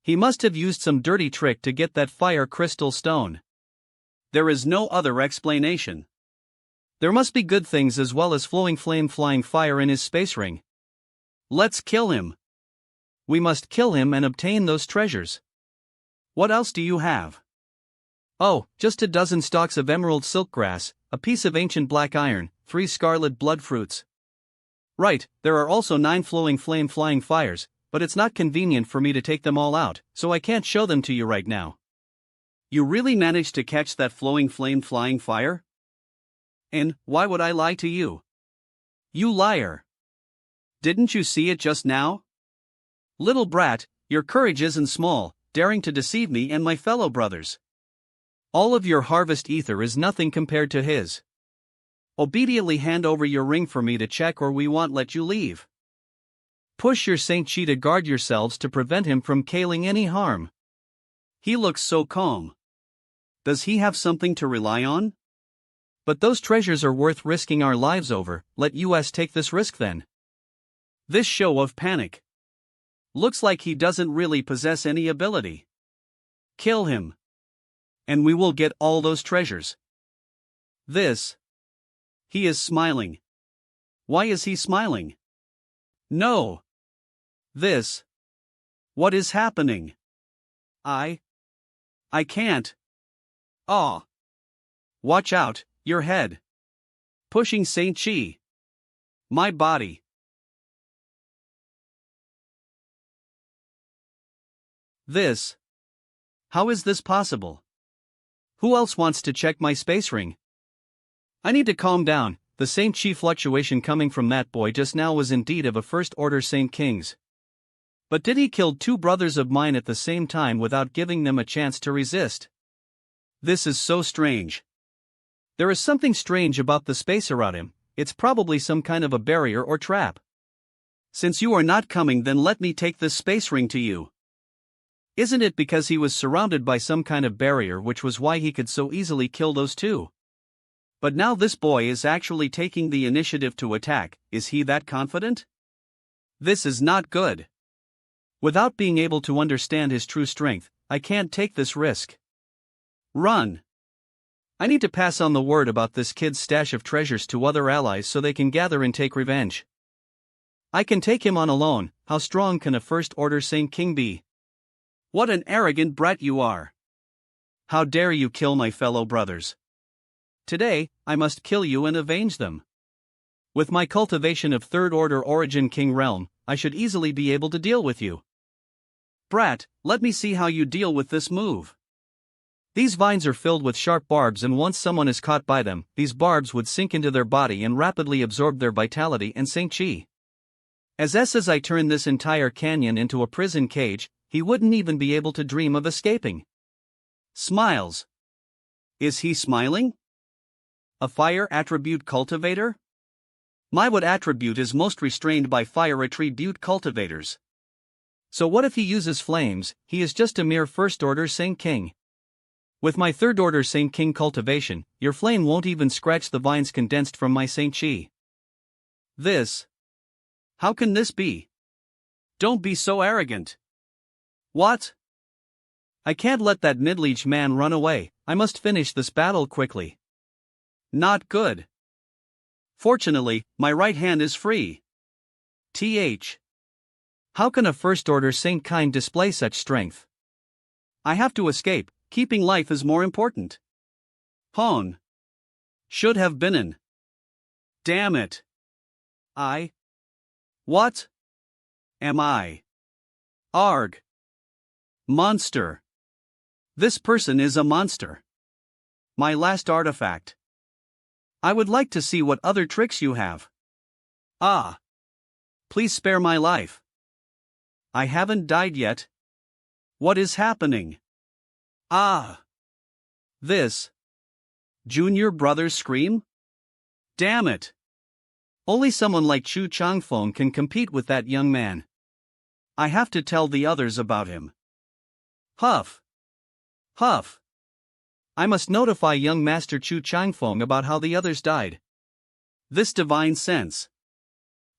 He must have used some dirty trick to get that fire crystal stone. There is no other explanation. There must be good things as well as flowing flame flying fire in his space ring. Let's kill him. We must kill him and obtain those treasures. What else do you have? Oh, just a dozen stalks of emerald silk grass, a piece of ancient black iron, 3 scarlet blood fruits. Right, there are also 9 flowing flame flying fires, but it's not convenient for me to take them all out, so I can't show them to you right now. You really managed to catch that flowing flame flying fire? And why would I lie to you? You liar. Didn't you see it just now? Little brat, your courage isn't small, daring to deceive me and my fellow brothers. All of your harvest ether is nothing compared to his. Obediently hand over your ring for me to check or we won't let you leave. Push your Saint Chi to guard yourselves to prevent him from causing any harm. He looks so calm. Does he have something to rely on? But those treasures are worth risking our lives over, let us take this risk then. This show of panic. Looks like he doesn't really possess any ability. Kill him. And we will get all those treasures. This. He is smiling. Why is he smiling? No. This. What is happening? I can't. Aw. Watch out, your head. Pushing Saint Chi. My body. This. How is this possible? Who else wants to check my space ring? I need to calm down. The Saint Chi fluctuation coming from that boy just now was indeed of a first order Saint King's. But did he kill 2 brothers of mine at the same time without giving them a chance to resist? This is so strange. There is something strange about the space around him. It's probably some kind of a barrier or trap. Since you are not coming, then let me take this space ring to you. Isn't it because he was surrounded by some kind of barrier which was why he could so easily kill those 2? But now this boy is actually taking the initiative to attack. Is he that confident? This is not good. Without being able to understand his true strength, I can't take this risk. Run. I need to pass on the word about this kid's stash of treasures to other allies so they can gather and take revenge. I can take him on alone. How strong can a first order Saint King be? What an arrogant brat you are. How dare you kill my fellow brothers? Today, I must kill you and avenge them. With my cultivation of third order origin King realm, I should easily be able to deal with you. Brat, let me see how you deal with this move. These vines are filled with sharp barbs, and once someone is caught by them, these barbs would sink into their body and rapidly absorb their vitality and Saint Chi. As I turn this entire canyon into a prison cage, he wouldn't even be able to dream of escaping. Smiles. Is he smiling? A fire attribute cultivator? My what attribute is most restrained by fire attribute cultivators? So what if he uses flames? He is just a mere first order Saint King. With my third order Saint King cultivation, your flame won't even scratch the vines condensed from my Saint Chi. This. How can this be? Don't be so arrogant. What? I can't let that mid-liege man run away. I must finish this battle quickly. Not good. Fortunately, my right hand is free. How can a first order Saint Kind display such strength? I have to escape. Keeping life is more important. Hon. Should have been in. Damn it. What am I? Arg. Monster. This person is a monster. My last artifact. I would like to see what other tricks you have. Ah. Please spare my life. I haven't died yet. What is happening? Ah. This. Junior brother's scream? Damn it. Only someone like Chu Changfeng can compete with that young man. I have to tell the others about him. Huff. Huff. I must notify young Master Chu Changfeng about how the others died. This divine sense.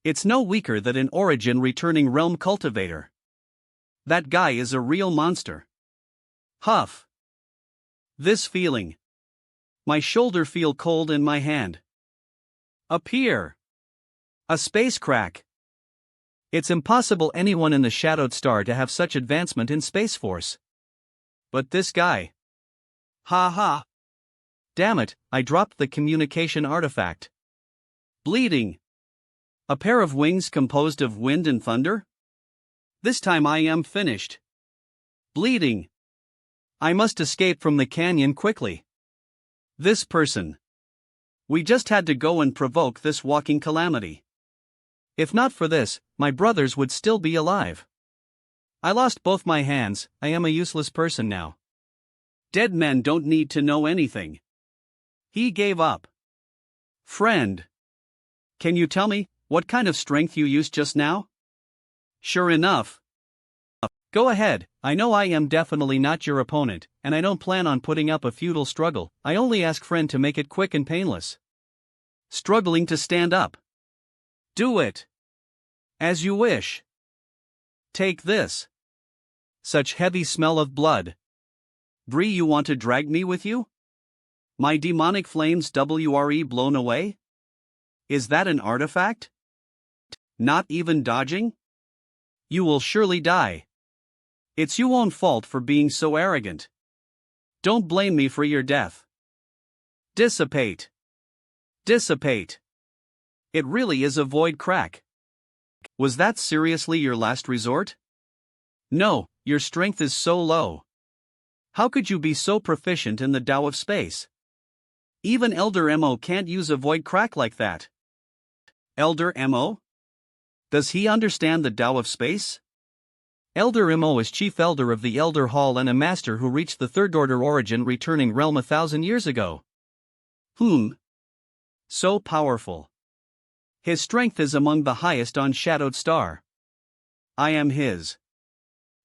It's no weaker than an origin returning realm cultivator. That guy is a real monster. Huff. This feeling. My shoulder feel cold in my hand. Appear. A space crack. It's impossible anyone in the Shadowed Star to have such advancement in Space Force. But this guy. Ha ha. Damn it, I dropped the communication artifact. Bleeding. A pair of wings composed of wind and thunder? This time I am finished. Bleeding. I must escape from the canyon quickly. This person. We just had to go and provoke this walking calamity. If not for this, my brothers would still be alive. I lost both my hands, I am a useless person now. Dead men don't need to know anything. He gave up. Friend. Can you tell me, what kind of strength you used just now? Sure enough. Go ahead, I know I am definitely not your opponent, and I don't plan on putting up a futile struggle, I only ask friend to make it quick and painless. Struggling to stand up. Do it. As you wish. Take this. Such heavy smell of blood. Bree, you want to drag me with you? My demonic flames WRE blown away? Is that an artifact? Not even dodging? You will surely die. It's your own fault for being so arrogant. Don't blame me for your death. Dissipate. Dissipate. It really is a void crack. Was that seriously your last resort? No, your strength is so low. How could you be so proficient in the Tao of space? Even Elder Mo can't use a void crack like that. Elder Mo? Does he understand the Tao of space? Elder Mo is chief elder of the Elder Hall and a master who reached the Third Order origin returning realm 1,000 years ago. So powerful. His strength is among the highest on Shadowed Star. I am his.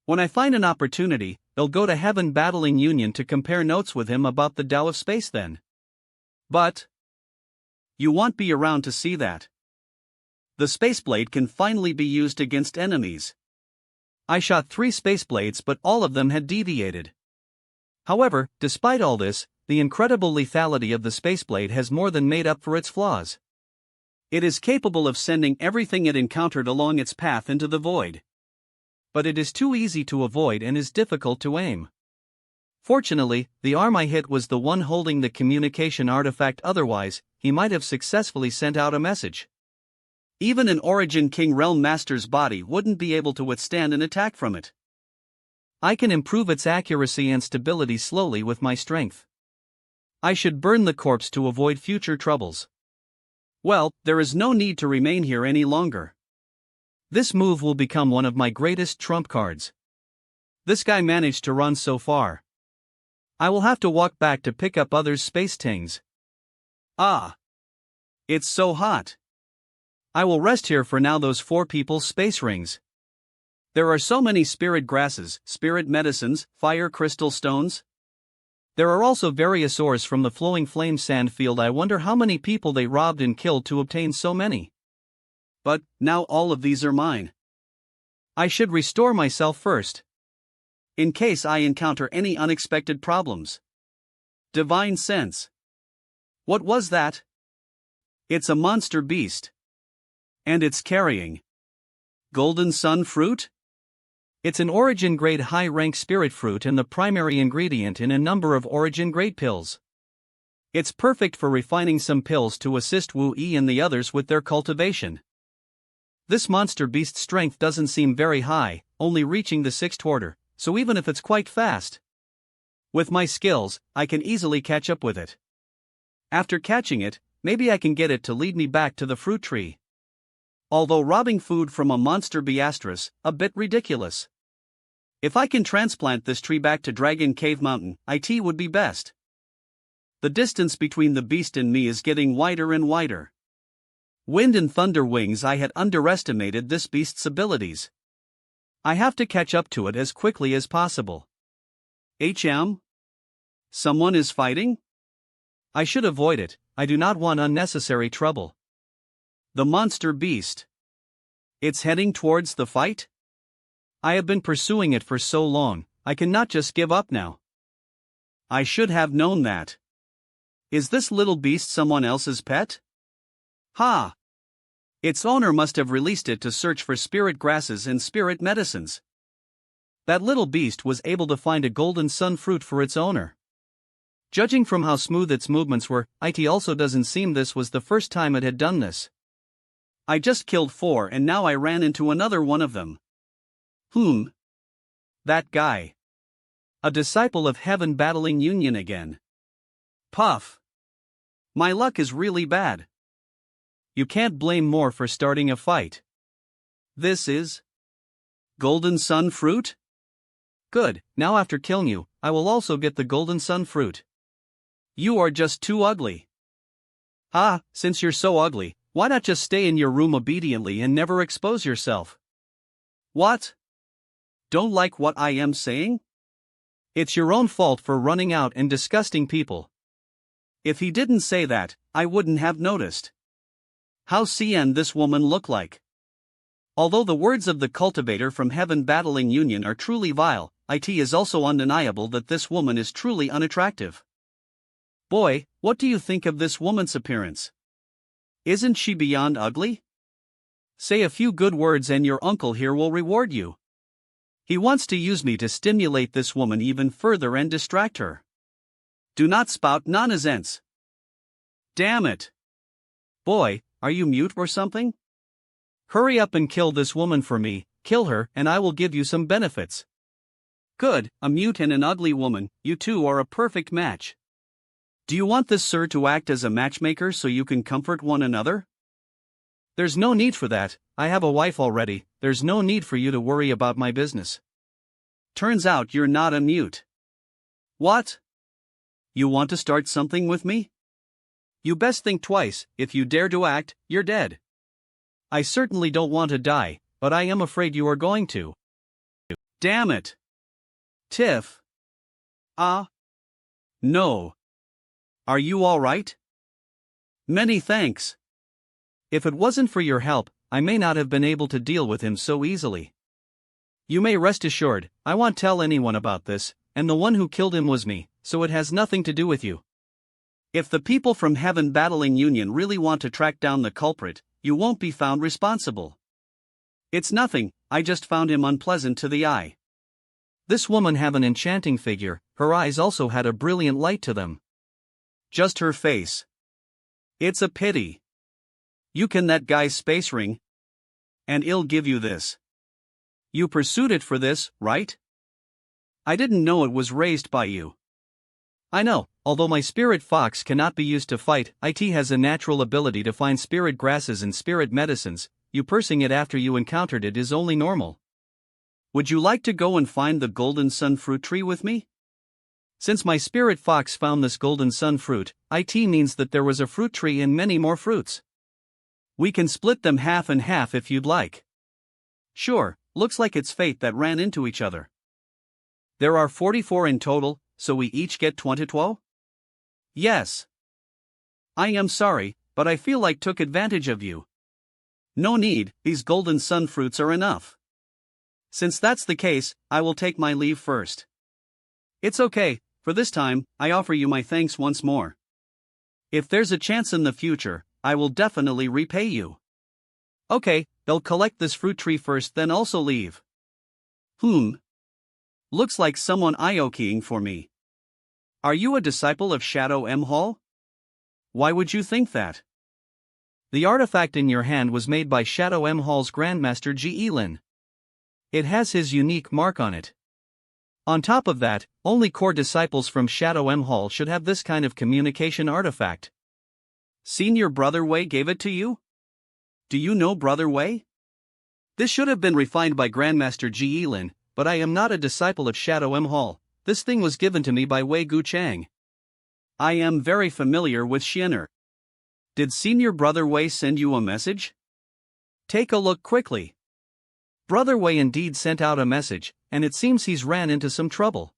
When I find an opportunity, I'll go to Heaven Battling Union to compare notes with him about the Tao of space then. But you won't be around to see that. The Spaceblade can finally be used against enemies. I shot 3 space blades, but all of them had deviated. However, despite all this, the incredible lethality of the Spaceblade has more than made up for its flaws. It is capable of sending everything it encountered along its path into the void. But it is too easy to avoid and is difficult to aim. Fortunately, the arm I hit was the one holding the communication artifact, otherwise, he might have successfully sent out a message. Even an Origin King Realm Master's body wouldn't be able to withstand an attack from it. I can improve its accuracy and stability slowly with my strength. I should burn the corpse to avoid future troubles. Well, there is no need to remain here any longer. This move will become one of my greatest trump cards. This guy managed to run so far. I will have to walk back to pick up others' space tings. Ah! It's so hot. I will rest here for now. Those 4 people's space rings. There are so many spirit grasses, spirit medicines, fire crystal stones. There are also various ores from the flowing flame sand field. I wonder how many people they robbed and killed to obtain so many. But now all of these are mine. I should restore myself first, in case I encounter any unexpected problems. Divine sense. What was that? It's a monster beast. And it's carrying Golden Sun fruit? It's an Origin grade high rank spirit fruit and the primary ingredient in a number of Origin grade pills. It's perfect for refining some pills to assist Wu Yi and the others with their cultivation. This monster beast's strength doesn't seem very high, only reaching the 6th order, so even if it's quite fast, with my skills, I can easily catch up with it. After catching it, maybe I can get it to lead me back to the fruit tree. Although robbing food from a monster be a bit ridiculous. If I can transplant this tree back to Dragon Cave Mountain, it would be best. The distance between the beast and me is getting wider and wider. Wind and thunder wings, I had underestimated this beast's abilities. I have to catch up to it as quickly as possible. Someone is fighting? I should avoid it, I do not want unnecessary trouble. The monster beast. It's heading towards the fight? I have been pursuing it for so long, I cannot just give up now. I should have known that. Is this little beast someone else's pet? Ha! Its owner must have released it to search for spirit grasses and spirit medicines. That little beast was able to find a golden sun fruit for its owner. Judging from how smooth its movements were, it also doesn't seem this was the first time it had done this. I just killed 4 and now I ran into another one of them. That guy. A disciple of Heaven battling Union again. Puff. My luck is really bad. You can't blame more for starting a fight. This is golden sun fruit? Good, now after killing you, I will also get the golden sun fruit. You are just too ugly. Since you're so ugly, why not just stay in your room obediently and never expose yourself? What? Don't like what I am saying? It's your own fault for running out and disgusting people. If he didn't say that, I wouldn't have noticed. How CN this woman look like? Although the words of the cultivator from Heaven battling Union are truly vile, it is also undeniable that this woman is truly unattractive. Boy, what do you think of this woman's appearance? Isn't she beyond ugly? Say a few good words and your uncle here will reward you. He wants to use me to stimulate this woman even further and distract her. Do not spout nonsense. Damn it. Boy, are you mute or something? Hurry up and kill this woman for me, kill her and I will give you some benefits. Good, a mute and an ugly woman, you two are a perfect match. Do you want this sir to act as a matchmaker so you can comfort one another? There's no need for that, I have a wife already, there's no need for you to worry about my business. Turns out you're not a mute. What? You want to start something with me? You best think twice, if you dare to act, you're dead. I certainly don't want to die, but I am afraid you are going to. Damn it. Tiff. No. Are you alright? Many thanks. If it wasn't for your help, I may not have been able to deal with him so easily. You may rest assured, I won't tell anyone about this, and the one who killed him was me, so it has nothing to do with you. If the people from Heaven battling Union really want to track down the culprit, you won't be found responsible. It's nothing, I just found him unpleasant to the eye. This woman have an enchanting figure, her eyes also had a brilliant light to them. Just her face. It's a pity. You can that guy's space ring. And he'll give you this. You pursued it for this, right? I didn't know it was raised by you. I know, although my spirit fox cannot be used to fight, it has a natural ability to find spirit grasses and spirit medicines, you pursing it after you encountered it is only normal. Would you like to go and find the golden sun fruit tree with me? Since my spirit fox found this golden sun fruit, it means that there was a fruit tree and many more fruits. We can split them half and half if you'd like. Sure, looks like it's fate that ran into each other. There are 44 in total, so we each get 22? Yes. I am sorry, but I feel like took advantage of you. No need, these golden sun fruits are enough. Since that's the case, I will take my leave first. It's okay, for this time, I offer you my thanks once more. If there's a chance in the future, I will definitely repay you. Okay, they'll collect this fruit tree first then also leave. Looks like someone IO-keying for me. Are you a disciple of Shadow M. Hall? Why would you think that? The artifact in your hand was made by Shadow M Hall's Grandmaster Ji Lin. It has his unique mark on it. On top of that, only core disciples from Shadow M Hall should have this kind of communication artifact. Senior Brother Wei gave it to you? Do you know Brother Wei? This should have been refined by Grandmaster Ji Lin, but I am not a disciple of Shadow M Hall. This thing was given to me by Wei Guchang. I am very familiar with Xian'er. Did Senior Brother Wei send you a message? Take a look quickly. Brother Wei indeed sent out a message, and it seems he's ran into some trouble.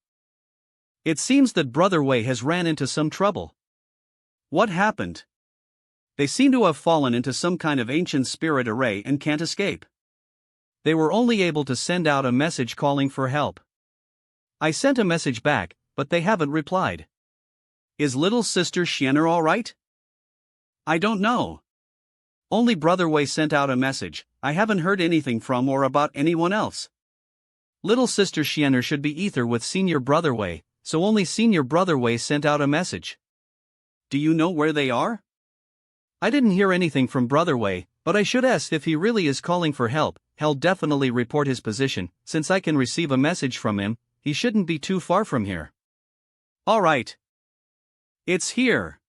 It seems that Brother Wei has ran into some trouble. What happened? They seem to have fallen into some kind of ancient spirit array and can't escape. They were only able to send out a message calling for help. I sent a message back, but they haven't replied. Is little sister Xian'er alright? I don't know. Only Brother Wei sent out a message. I haven't heard anything from or about anyone else. Little sister Xian'er should be ether with Senior Brother Wei, so only Senior Brother Wei sent out a message. Do you know where they are? I didn't hear anything from Brother Wei, but I should ask if he really is calling for help. He'll definitely report his position. Since I can receive a message from him, he shouldn't be too far from here. Alright. It's here.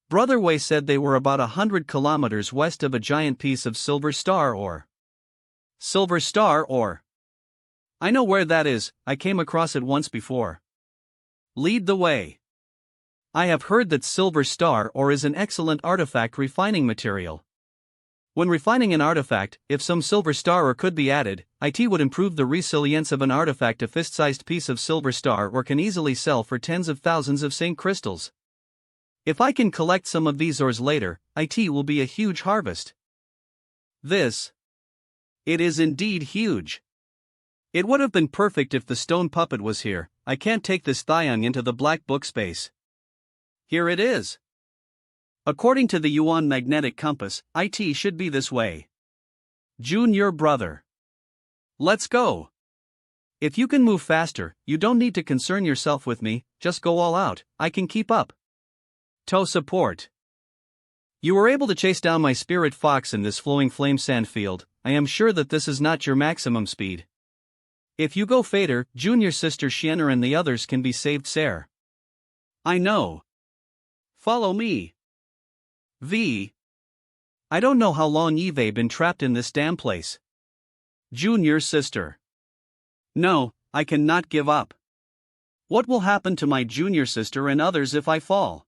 Brother Wei said they were about 100 kilometers west of a giant piece of silver star ore. Silver star ore. I know where that is, I came across it once before. Lead the way. I have heard that silver star ore is an excellent artifact refining material. When refining an artifact, if some silver star ore could be added, it would improve the resilience of an artifact. A fist-sized piece of silver star ore can easily sell for tens of thousands of Saint crystals. If I can collect some of these ores later, it will be a huge harvest. It is indeed huge. It would have been perfect if the stone puppet was here. I can't take this Thiong into the black book space. Here it is. According to the Yuan magnetic compass, it should be this way. Junior brother. Let's go. If you can move faster, you don't need to concern yourself with me, just go all out, I can keep up. Toe support. You were able to chase down my spirit fox in this flowing flame sand field. I am sure that this is not your maximum speed. If you go fader, junior sister Xian'er and the others can be saved, sir. I know. Follow me. I don't know how long you've been trapped in this damn place. Junior sister. No, I cannot give up. What will happen to my junior sister and others if I fall?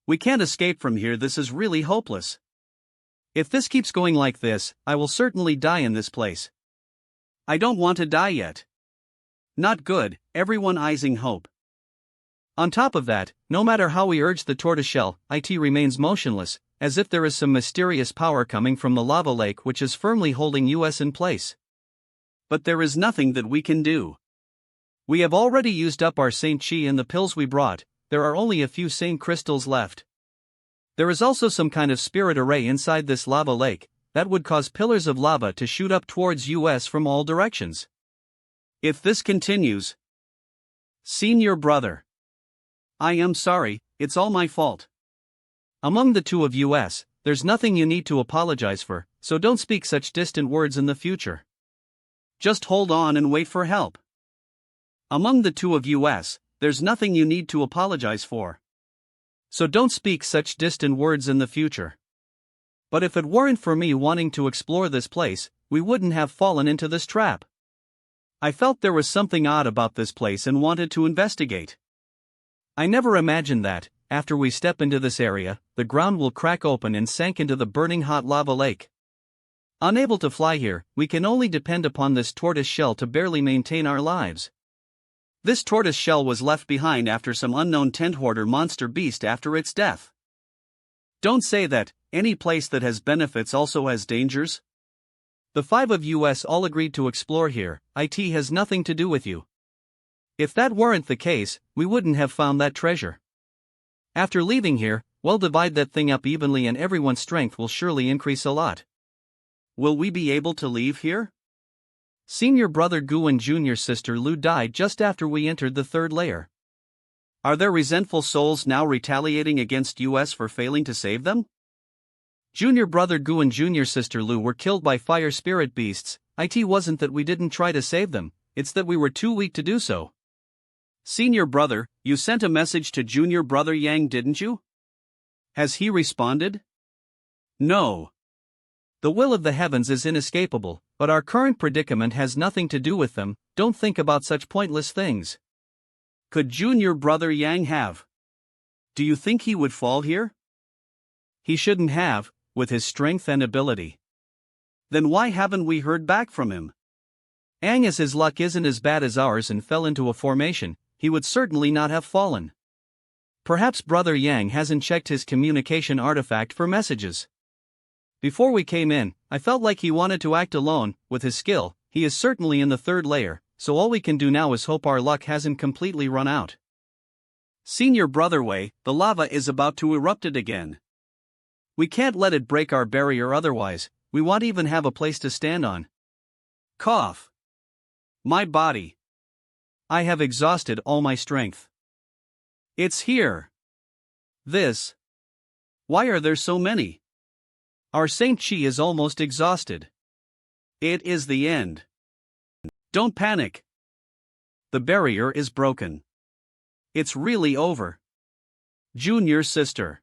We can't escape from here. This is really hopeless. If this keeps going like this, I will certainly die in this place. I don't want to die yet. Not good, everyone eyeing hope. On top of that, no matter how we urge the tortoiseshell, it remains motionless, as if there is some mysterious power coming from the lava lake which is firmly holding us in place. But there is nothing that we can do. We have already used up our Saint Chi and the pills we brought. There are only a few Saint crystals left. There is also some kind of spirit array inside this lava lake that would cause pillars of lava to shoot up towards us from all directions. If this continues, Senior brother, I am sorry, it's all my fault. Among the two of us, there's nothing you need to apologize for, so don't speak such distant words in the future. Just hold on and wait for help. Among the two of us, there's nothing you need to apologize for. So don't speak such distant words in the future. But if it weren't for me wanting to explore this place, we wouldn't have fallen into this trap. I felt there was something odd about this place and wanted to investigate. I never imagined that, after we step into this area, the ground will crack open and sink into the burning hot lava lake. Unable to fly here, we can only depend upon this tortoise shell to barely maintain our lives. This tortoise shell was left behind after some unknown tent hoarder monster beast after its death. Don't say that. Any place that has benefits also has dangers. The five of us all agreed to explore here. It has nothing to do with you. If that weren't the case, we wouldn't have found that treasure. After leaving here, we'll divide that thing up evenly and everyone's strength will surely increase a lot. Will we be able to leave here? Senior brother Gu and junior sister Lu died just after we entered the third layer. Are there resentful souls now retaliating against us for failing to save them? Junior brother Gu and junior sister Lu were killed by fire spirit beasts. It wasn't that we didn't try to save them, it's that we were too weak to do so. Senior brother, you sent a message to junior brother Yang, didn't you? Has he responded? No. The will of the heavens is inescapable, but our current predicament has nothing to do with them. Don't think about such pointless things. Could junior brother Yang have? Do you think he would fall here? He shouldn't have, with his strength and ability. Then why haven't we heard back from him? As his luck isn't as bad as ours and fell into a formation, he would certainly not have fallen. Perhaps brother Yang hasn't checked his communication artifact for messages. Before we came in, I felt like he wanted to act alone. With his skill, he is certainly in the third layer, so all we can do now is hope our luck hasn't completely run out. Senior brother Wei, the lava is about to erupt it again. We can't let it break our barrier otherwise, we won't even have a place to stand on. Cough. My body. I have exhausted all my strength. It's here. This. Why are there so many? Our Saint Chi is almost exhausted. It is the end. Don't panic. The barrier is broken. It's really over. Junior sister.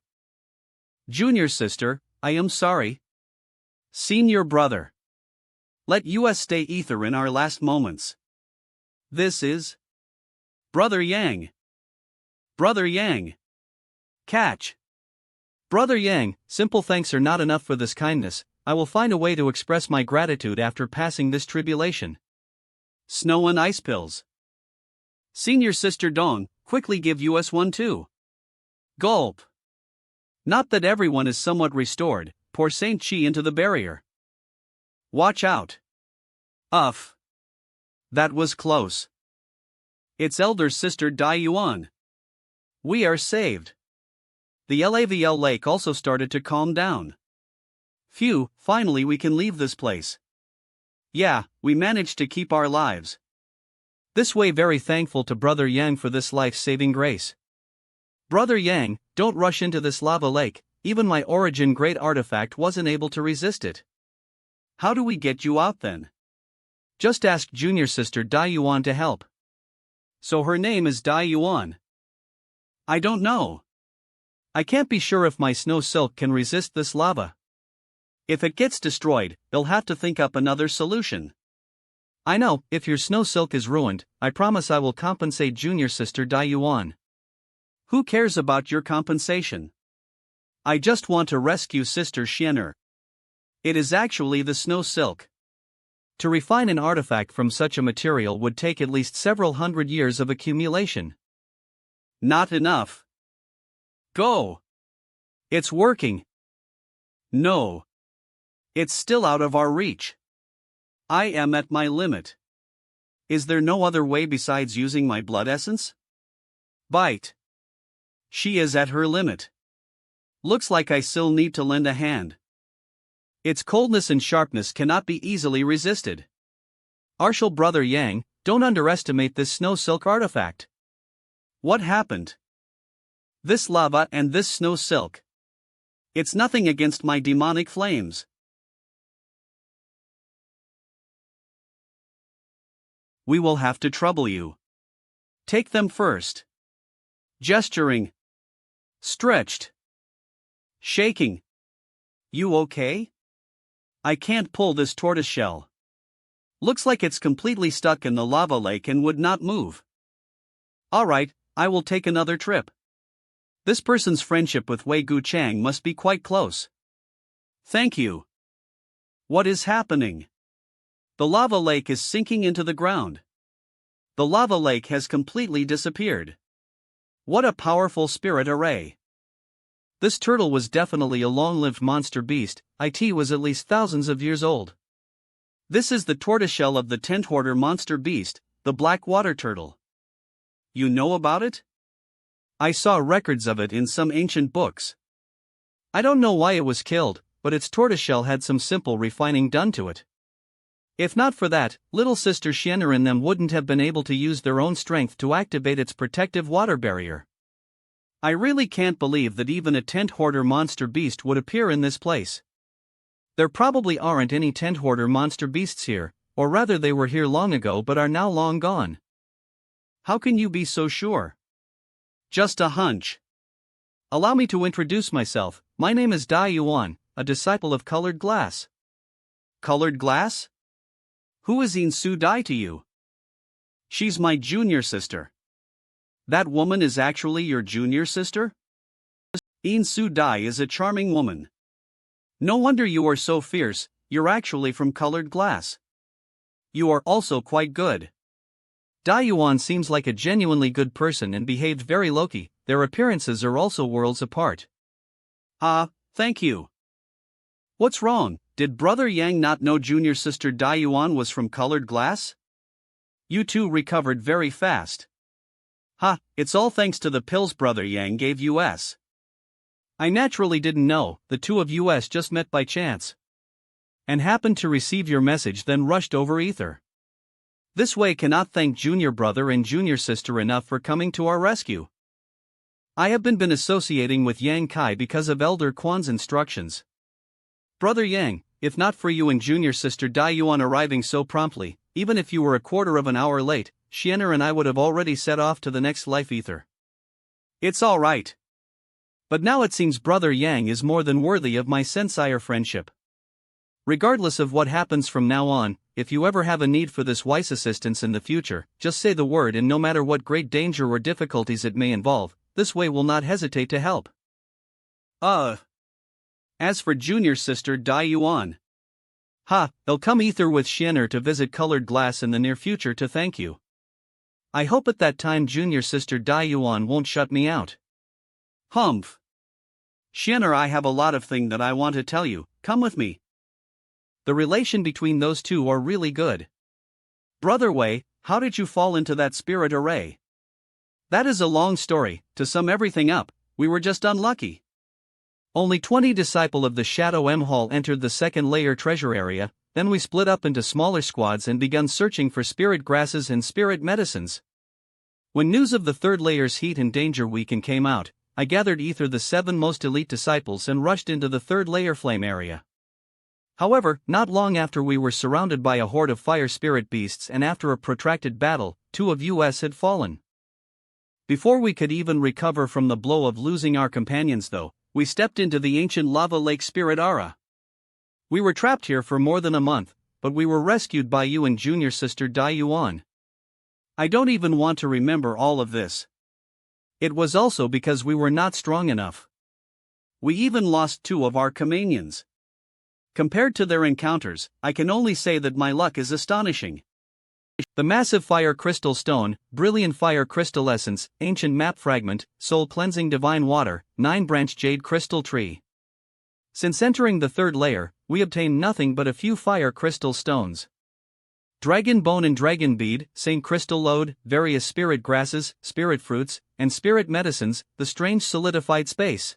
Junior sister, I am sorry. Senior brother. Let us stay ether in our last moments. This is Brother Yang. Brother Yang. Catch. Brother Yang, simple thanks are not enough for this kindness. I will find a way to express my gratitude after passing this tribulation. Snow and ice pills. Senior sister Dong, quickly give us one too. Gulp. Not that everyone is somewhat restored, pour Saint Chi into the barrier. Watch out. Uff. That was close. It's elder sister Dai Yuan. We are saved. The LAVL lake also started to calm down. Phew, finally we can leave this place. Yeah, we managed to keep our lives. This way very thankful to Brother Yang for this life-saving grace. Brother Yang, don't rush into this lava lake, even my origin great artifact wasn't able to resist it. How do we get you out then? Just ask junior sister Dai Yuan to help. So her name is Dai Yuan. I don't know. I can't be sure if my snow silk can resist this lava. If it gets destroyed, they'll have to think up another solution. I know, if your snow silk is ruined, I promise I will compensate junior sister Dai Yuan. Who cares about your compensation? I just want to rescue sister Xian'er. It is actually the snow silk. To refine an artifact from such a material would take at least several hundred years of accumulation. Not enough. Go! It's working. No. It's still out of our reach. I am at my limit. Is there no other way besides using my blood essence? Bite. She is at her limit. Looks like I still need to lend a hand. Its coldness and sharpness cannot be easily resisted. Artial brother Yang, don't underestimate this snow silk artifact. What happened? This lava and this snow silk. It's nothing against my demonic flames. We will have to trouble you. Take them first. Gesturing. Stretched. Shaking. You okay? I can't pull this tortoiseshell. Looks like it's completely stuck in the lava lake and would not move. Alright, I will take another trip. This person's friendship with Wei Gu Chang must be quite close. Thank you. What is happening? The lava lake is sinking into the ground. The lava lake has completely disappeared. What a powerful spirit array. This turtle was definitely a long-lived monster beast. It was at least thousands of years old. This is the tortoiseshell of the tent hoarder monster beast, the black water turtle. You know about it? I saw records of it in some ancient books. I don't know why it was killed, but its tortoiseshell had some simple refining done to it. If not for that, little sister Xian'er and them wouldn't have been able to use their own strength to activate its protective water barrier. I really can't believe that even a tent hoarder monster beast would appear in this place. There probably aren't any tent hoarder monster beasts here, or rather they were here long ago but are now long gone. How can you be so sure? Just a hunch. Allow me to introduce myself. My name is Dai Yuan, a disciple of colored glass. Colored glass? Who is Insu Dai to you? She's my junior sister. That woman is actually your junior sister? Insu Dai is a charming woman. No wonder you are so fierce, you're actually from colored glass. You are also quite good. Dai Yuan seems like a genuinely good person and behaved very low-key. Their appearances are also worlds apart. Ah, thank you. What's wrong? Did Brother Yang not know junior sister Dai Yuan was from colored glass? You two recovered very fast. Ha, it's all thanks to the pills Brother Yang gave us. I naturally didn't know, the two of us just met by chance. And happened to receive your message then rushed over ether. This way cannot thank junior brother and junior sister enough for coming to our rescue. I have been associating with Yang Kai because of Elder Quan's instructions. Brother Yang, if not for you and junior sister Dai Yuan arriving so promptly, even if you were a quarter of an hour late, Xianer and I would have already set off to the next life ether. It's all right. But now it seems Brother Yang is more than worthy of my sensire friendship. Regardless of what happens from now on, if you ever have a need for this wise assistance in the future, just say the word and no matter what great danger or difficulties it may involve, this way will not hesitate to help. As for junior sister Dai Yuan. They'll come ether with Xianer to visit colored glass in the near future to thank you. I hope at that time junior sister Dai Yuan won't shut me out. Humph. Xianer, I have a lot of things that I want to tell you, come with me. The relation between those two are really good. Brother Wei, how did you fall into that spirit array? That is a long story, to sum everything up, we were just unlucky. Only 20 disciples of the Shadow M Hall entered the second layer treasure area, then we split up into smaller squads and begun searching for spirit grasses and spirit medicines. When news of the third layer's heat and danger weaken came out, I gathered ether the 7 most elite disciples and rushed into the third layer flame area. However, not long after we were surrounded by a horde of fire spirit beasts and after a protracted battle, 2 of us had fallen. Before we could even recover from the blow of losing our companions though, we stepped into the ancient lava lake spirit aura. We were trapped here for more than a month, but we were rescued by you and junior sister Dai Yuan. I don't even want to remember all of this. It was also because we were not strong enough. We even lost 2 of our companions. Compared to their encounters, I can only say that my luck is astonishing. The massive fire crystal stone, brilliant fire crystal essence, ancient map fragment, soul cleansing divine water, 9-branch jade crystal tree. Since entering the third layer, we obtained nothing but a few fire crystal stones. Dragon bone and dragon bead, Saint crystal lode, various spirit grasses, spirit fruits, and spirit medicines, the strange solidified space.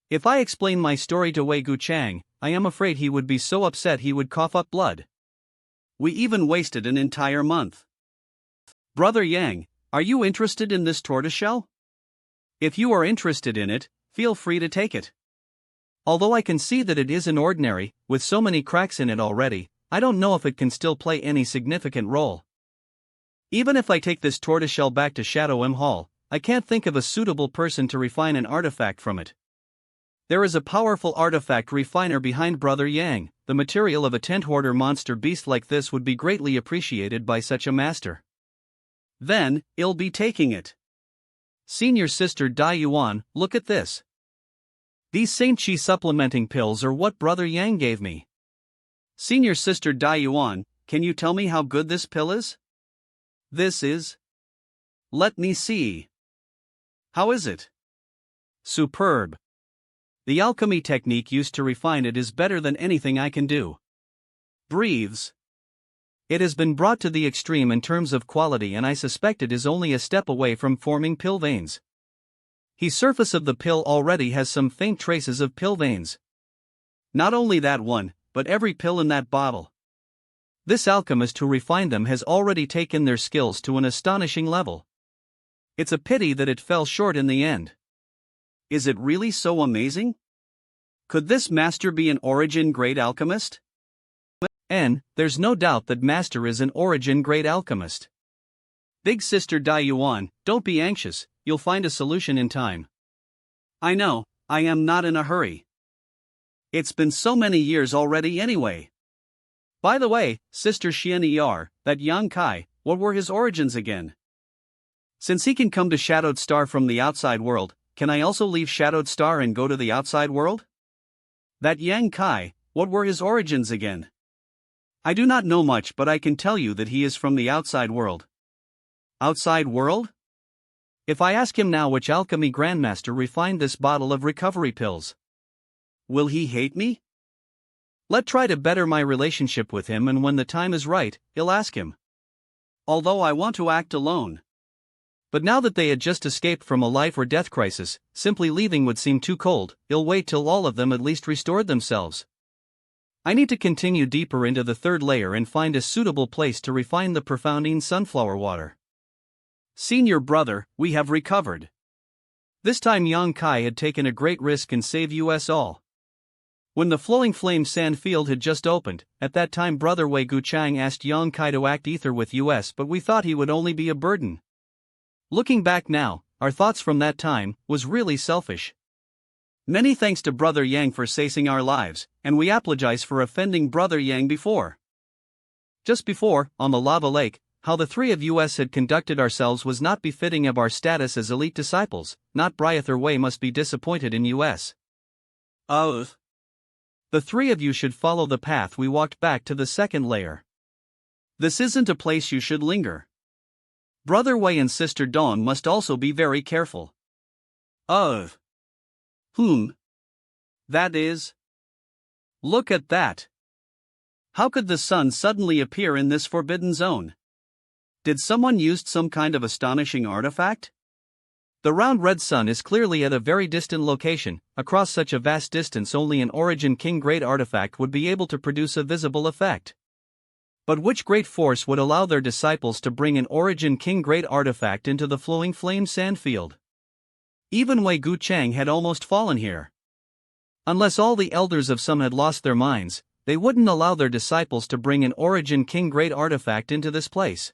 If I explain my story to Wei Guchang, I am afraid he would be so upset he would cough up blood. We even wasted an entire month. Brother Yang, are you interested in this tortoiseshell? If you are interested in it, feel free to take it. Although I can see that it isn't ordinary, with so many cracks in it already, I don't know if it can still play any significant role. Even if I take this tortoiseshell back to Shadow M Hall, I can't think of a suitable person to refine an artifact from it. There is a powerful artifact refiner behind Brother Yang. The material of a tent hoarder monster beast like this would be greatly appreciated by such a master. Then, I'll be taking it. Senior sister Dai Yuan, look at this. These Saint Chi supplementing pills are what Brother Yang gave me. Senior sister Dai Yuan, can you tell me how good this pill is? This is. Let me see. How is it? Superb. The alchemy technique used to refine it is better than anything I can do. Breathes. It has been brought to the extreme in terms of quality and I suspect it is only a step away from forming pill veins. The surface of the pill already has some faint traces of pill veins. Not only that one, but every pill in that bottle. This alchemist who refined them has already taken their skills to an astonishing level. It's a pity that it fell short in the end. Is it really so amazing? Could this master be an origin great alchemist? There's no doubt that master is an origin great alchemist. Big sister Yuan, don't be anxious, you'll find a solution in time. I know, I am not in a hurry. It's been so many years already anyway. By the way, sister Xian that Yang Kai, what were his origins again? Since he can come to Shadowed Star from the outside world, can I also leave Shadowed Star and go to the outside world? That Yang Kai, what were his origins again? I do not know much, but I can tell you that he is from the outside world. Outside world? If I ask him now which alchemy grandmaster refined this bottle of recovery pills, will he hate me? Let's try to better my relationship with him, and when the time is right, I'll ask him. Although I want to act alone. But now that they had just escaped from a life or death crisis, simply leaving would seem too cold. I'll wait till all of them at least restored themselves. I need to continue deeper into the third layer and find a suitable place to refine the profounding sunflower water. Senior brother, we have recovered. This time Yang Kai had taken a great risk and saved us all. When the Flowing Flame Sand Field had just opened, at that time brother Wei Guchang asked Yang Kai to act ether with us, but we thought he would only be a burden. Looking back now, our thoughts from that time was really selfish. Many thanks to brother Yang for saving our lives, and we apologize for offending brother Yang before. Just before, on the lava lake, how the three of us had conducted ourselves was not befitting of our status as elite disciples. Not Bryather Wei must be disappointed in us. The three of you should follow the path we walked back to the second layer. This isn't a place you should linger. Brother Wei and sister Dawn must also be very careful. That is. Look at that. How could the sun suddenly appear in this forbidden zone? Did someone use some kind of astonishing artifact? The round red sun is clearly at a very distant location. Across such a vast distance only an Origin King Great artifact would be able to produce a visible effect. But which great force would allow their disciples to bring an Origin King Great artifact into the Flowing Flame Sandfield? Even Wei Guchang had almost fallen here. Unless all the elders of some had lost their minds, they wouldn't allow their disciples to bring an Origin King Great artifact into this place.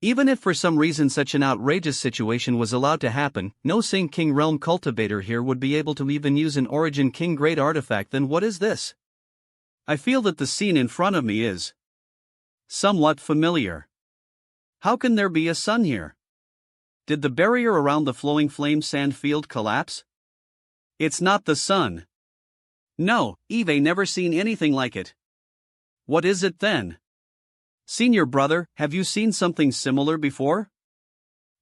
Even if for some reason such an outrageous situation was allowed to happen, no Sing King Realm cultivator here would be able to even use an Origin King Great artifact. Then what is this? I feel that the scene in front of me is somewhat familiar. How can there be a sun here? Did the barrier around the Flowing Flame Sand Field collapse? It's not the sun. No, Eve never seen anything like it. What is it then? Senior brother, have you seen something similar before?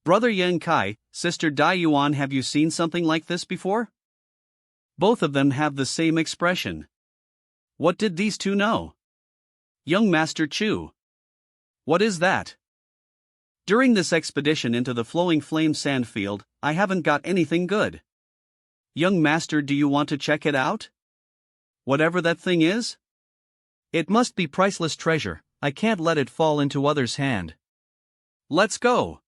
Brother Yang Kai, sister Yuan, have you seen something like this before? Both of them have the same expression. What did these two know? Young Master Chu. What is that? During this expedition into the Flowing Flame Sand Field, I haven't got anything good. Young Master, do you want to check it out? Whatever that thing is? It must be priceless treasure. I can't let it fall into others' hand. Let's go.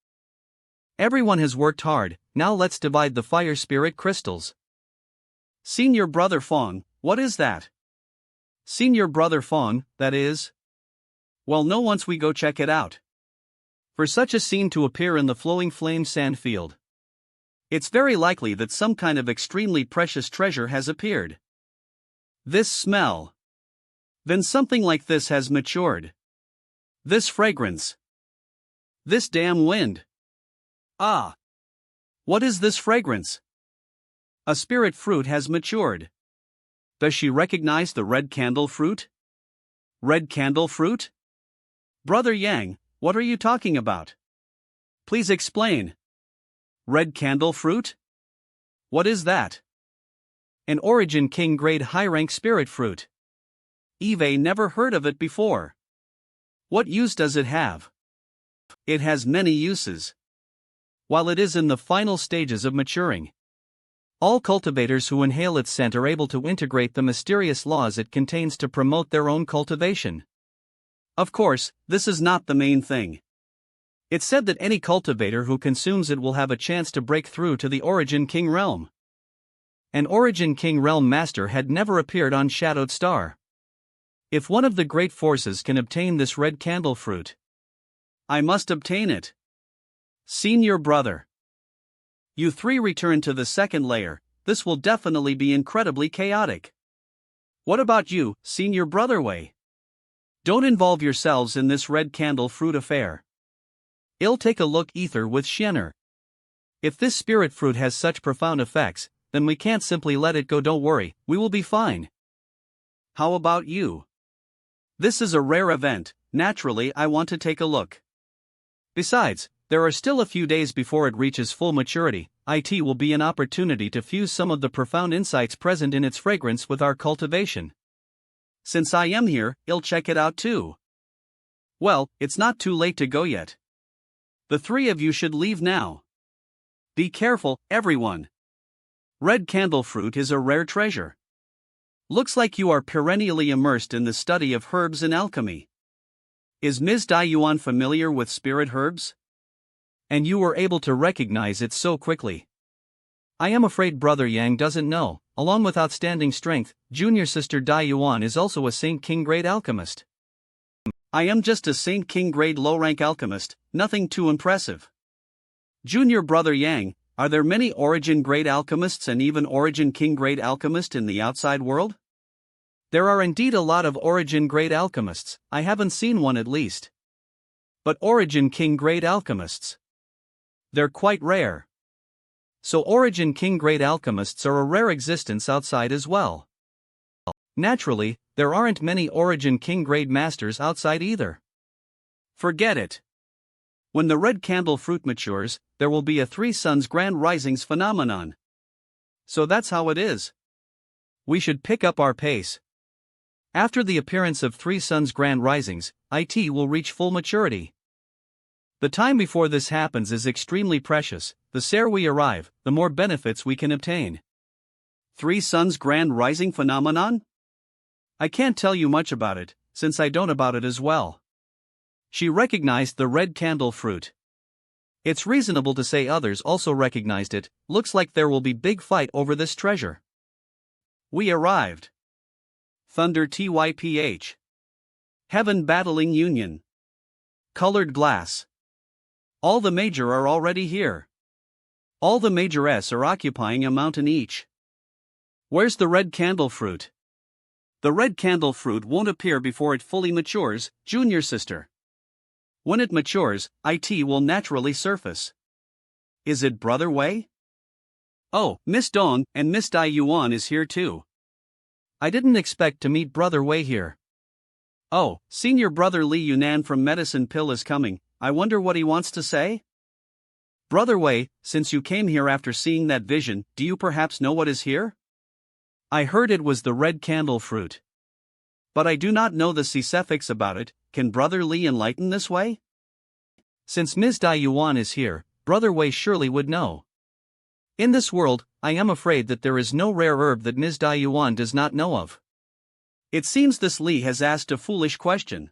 Everyone has worked hard, now let's divide the fire spirit crystals. Senior brother Fong, what is that? Senior brother Fong, that is? Well, no, once we go check it out. For such a scene to appear in the Flowing Flame Sand Field, it's very likely that some kind of extremely precious treasure has appeared. This smell. Then something like this has matured. This fragrance. This damn wind. What is this fragrance? A spirit fruit has matured. Does she recognize the red candle fruit? Red candle fruit? Brother Yang, what are you talking about? Please explain. Red candle fruit? What is that? An Origin King Grade high rank spirit fruit. Eve never heard of it before. What use does it have? It has many uses. While it is in the final stages of maturing, all cultivators who inhale its scent are able to integrate the mysterious laws it contains to promote their own cultivation. Of course, this is not the main thing. It's said that any cultivator who consumes it will have a chance to break through to the Origin King realm. An Origin King Realm Master had never appeared on Shadowed Star. If one of the great forces can obtain this red candle fruit, I must obtain it. Senior brother. You three return to the second layer. This will definitely be incredibly chaotic. What about you, senior brother Wei? Don't involve yourselves in this red candle fruit affair. I'll take a look ether with Shenner. If this spirit fruit has such profound effects, then we can't simply let it go. Don't worry, we will be fine. How about you? This is a rare event, naturally I want to take a look. Besides, there are still a few days before it reaches full maturity. It will be an opportunity to fuse some of the profound insights present in its fragrance with our cultivation. Since I am here, I'll check it out too. Well, it's not too late to go yet. The three of you should leave now. Be careful, everyone. Red candle fruit is a rare treasure. Looks like you are perennially immersed in the study of herbs and alchemy. Is Ms. Daiyuan familiar with spirit herbs? And you were able to recognize it so quickly. I am afraid Brother Yang doesn't know. Along with outstanding strength, junior sister Daiyuan is also a Saint King grade alchemist. I am just a Saint King grade low-rank alchemist, nothing too impressive. Junior brother Yang, are there many Origin grade alchemists and even Origin King grade alchemists in the outside world? There are indeed a lot of Origin grade alchemists, I haven't seen one at least. But Origin King grade alchemists? They're quite rare. So Origin King grade alchemists are a rare existence outside as well. Naturally, there aren't many Origin King grade masters outside either. Forget it. When the red candle fruit matures, there will be a Three Suns Grand Risings phenomenon. So that's how it is. We should pick up our pace. After the appearance of Three Suns Grand Risings, IT will reach full maturity. The time before this happens is extremely precious. The sooner we arrive, the more benefits we can obtain. Three Suns Grand Rising phenomenon? I can't tell you much about it, since I don't about it as well. She recognized the red candle fruit. It's reasonable to say others also recognized it. Looks like there will be big fight over this treasure. We arrived. Thunder TYPH. Heaven Battling Union. Colored glass. All the major are already here. All the major S are occupying a mountain each. Where's the red candle fruit? The red candle fruit won't appear before it fully matures, junior sister. When it matures, IT will naturally surface. Is it Brother Wei? Oh, Miss Dong and Miss Dai Yuan is here too. I didn't expect to meet Brother Wei here. Oh, Senior Brother Li Yunnan from Medicine Pill is coming. I wonder what he wants to say? Brother Wei, since you came here after seeing that vision, do you perhaps know what is here? I heard it was the red candle fruit. But I do not know the specifics about it. Can Brother Li enlighten this way? Since Ms. Dai Yuan is here, Brother Wei surely would know. In this world, I am afraid that there is no rare herb that Ms. Dai Yuan does not know of. It seems this Li has asked a foolish question.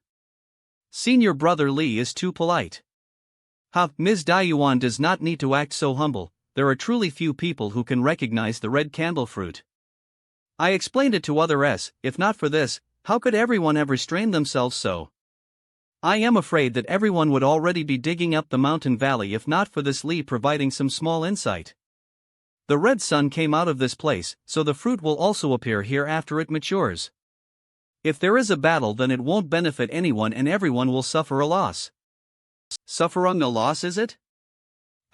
Senior Brother Li is too polite. Ms. Dai Yuan does not need to act so humble. There are truly few people who can recognize the red candle fruit. I explained it to other S. If not for this, how could everyone have restrained themselves so? I am afraid that everyone would already be digging up the mountain valley if not for this Li providing some small insight. The red sun came out of this place, so the fruit will also appear here after it matures. If there is a battle, then it won't benefit anyone and everyone will suffer a loss. Suffering a loss, is it?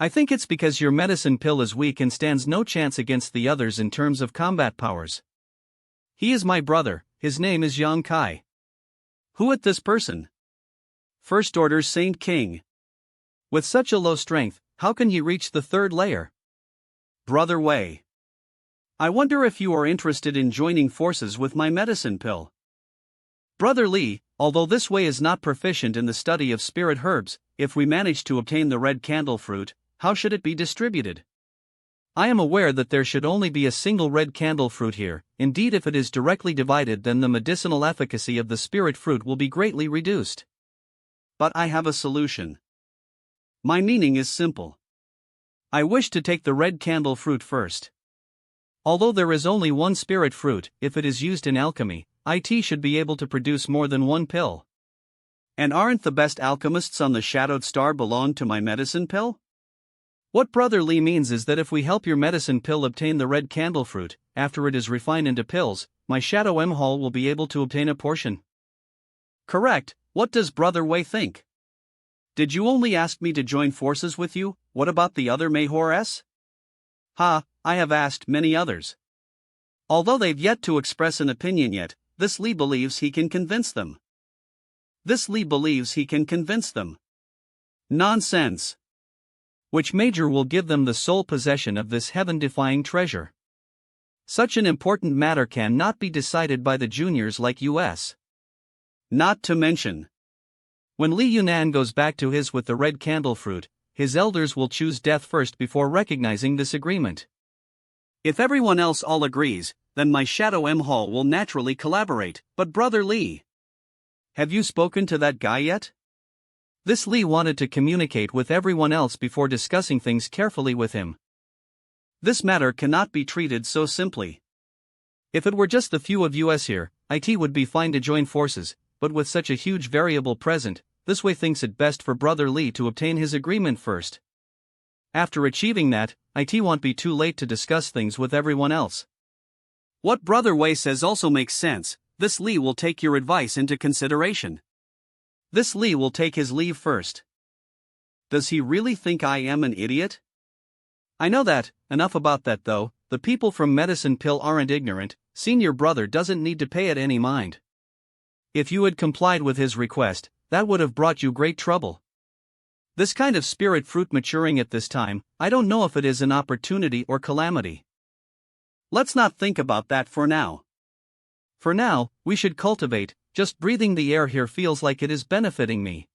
I think it's because your medicine pill is weak and stands no chance against the others in terms of combat powers. He is my brother, his name is Yang Kai. Who at this person? First Order Saint King. With such a low strength, how can he reach the third layer? Brother Wei. I wonder if you are interested in joining forces with my medicine pill. Brother Li, although this Wei is not proficient in the study of spirit herbs, if we manage to obtain the red candle fruit, how should it be distributed? I am aware that there should only be a single red candle fruit here. Indeed, if it is directly divided, then the medicinal efficacy of the spirit fruit will be greatly reduced. But I have a solution. My meaning is simple. I wish to take the red candle fruit first. Although there is only one spirit fruit, if it is used in alchemy, it should be able to produce more than one pill. And aren't the best alchemists on the shadowed star belong to my medicine pill? What Brother Lee means is that if we help your medicine pill obtain the red candle fruit, after it is refined into pills, my shadow M Hall will be able to obtain a portion. Correct. What does Brother Wei think? Did you only ask me to join forces with you? What about the other Mayhors? Ha, I have asked many others. Although they've yet to express an opinion yet, this Lee believes he can convince them. Nonsense. Which major will give them the sole possession of this heaven-defying treasure? Such an important matter cannot be decided by the juniors like us. Not to mention, when Li Yunan goes back to his with the red candle fruit, his elders will choose death first before recognizing this agreement. If everyone else all agrees, then my Shadow M Hall will naturally collaborate. But Brother Lee, have you spoken to that guy yet? This Lee wanted to communicate with everyone else before discussing things carefully with him. This matter cannot be treated so simply. If it were just the few of us here, it would be fine to join forces, but with such a huge variable present, this way thinks it best for Brother Lee to obtain his agreement first. After achieving that, it won't be too late to discuss things with everyone else. What Brother Wei says also makes sense. This Lee will take your advice into consideration. This Lee will take his leave first. Does he really think I am an idiot? I know that. Enough about that though. The people from Medicine Pill aren't ignorant. Senior brother doesn't need to pay it any mind. If you had complied with his request, that would have brought you great trouble. This kind of spirit fruit maturing at this time, I don't know if it is an opportunity or calamity. Let's not think about that for now. For now, we should cultivate. Just breathing the air here feels like it is benefiting me.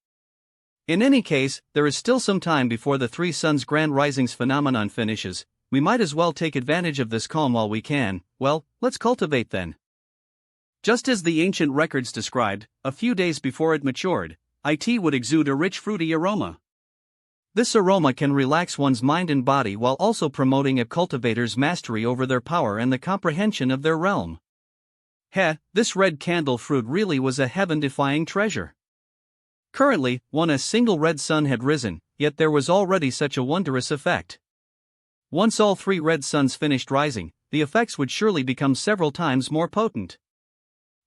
In any case, there is still some time before the Three Suns Grand Risings phenomenon finishes. We might as well take advantage of this calm while we can. Well, let's cultivate then. Just as the ancient records described, a few days before it matured, it would exude a rich fruity aroma. This aroma can relax one's mind and body while also promoting a cultivator's mastery over their power and the comprehension of their realm. This red candle fruit really was a heaven-defying treasure. Currently, a single red sun had risen, yet there was already such a wondrous effect. Once all 3 red suns finished rising, the effects would surely become several times more potent.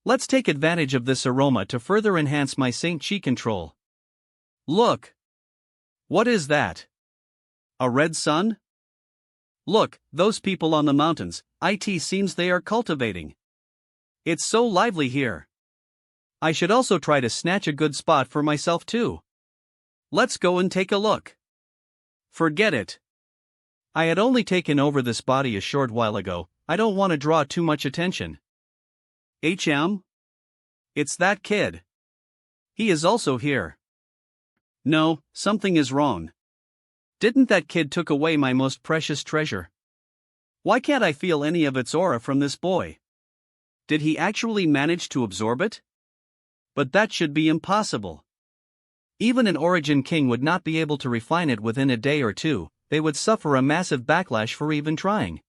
Let's take advantage of this aroma to further enhance my Saint Chi control. Look! What is that? A red sun? Look, those people on the mountains, it seems they are cultivating. It's so lively here. I should also try to snatch a good spot for myself too. Let's go and take a look. Forget it. I had only taken over this body a short while ago. I don't want to draw too much attention. It's that kid. He is also here. No, something is wrong. Didn't that kid took away my most precious treasure? Why can't I feel any of its aura from this boy? Did he actually manage to absorb it? But that should be impossible. Even an Origin King would not be able to refine it within a day or two. They would suffer a massive backlash for even trying.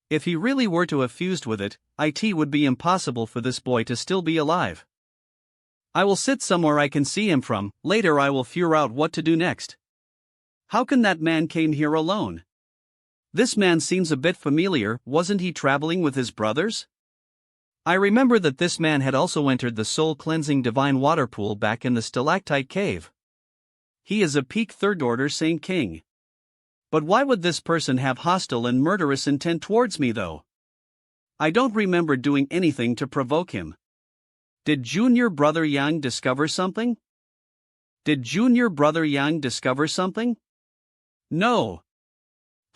If he really were to have fused with it would be impossible for this boy to still be alive. I will sit somewhere I can see him from. Later I will figure out what to do next. How can that man came here alone? This man seems a bit familiar. Wasn't he traveling with his brothers? I remember that this man had also entered the soul-cleansing divine water pool back in the stalactite cave. He is a peak third-order Saint King. But why would this person have hostile and murderous intent towards me though? I don't remember doing anything to provoke him. Did Junior Brother Yang discover something? No.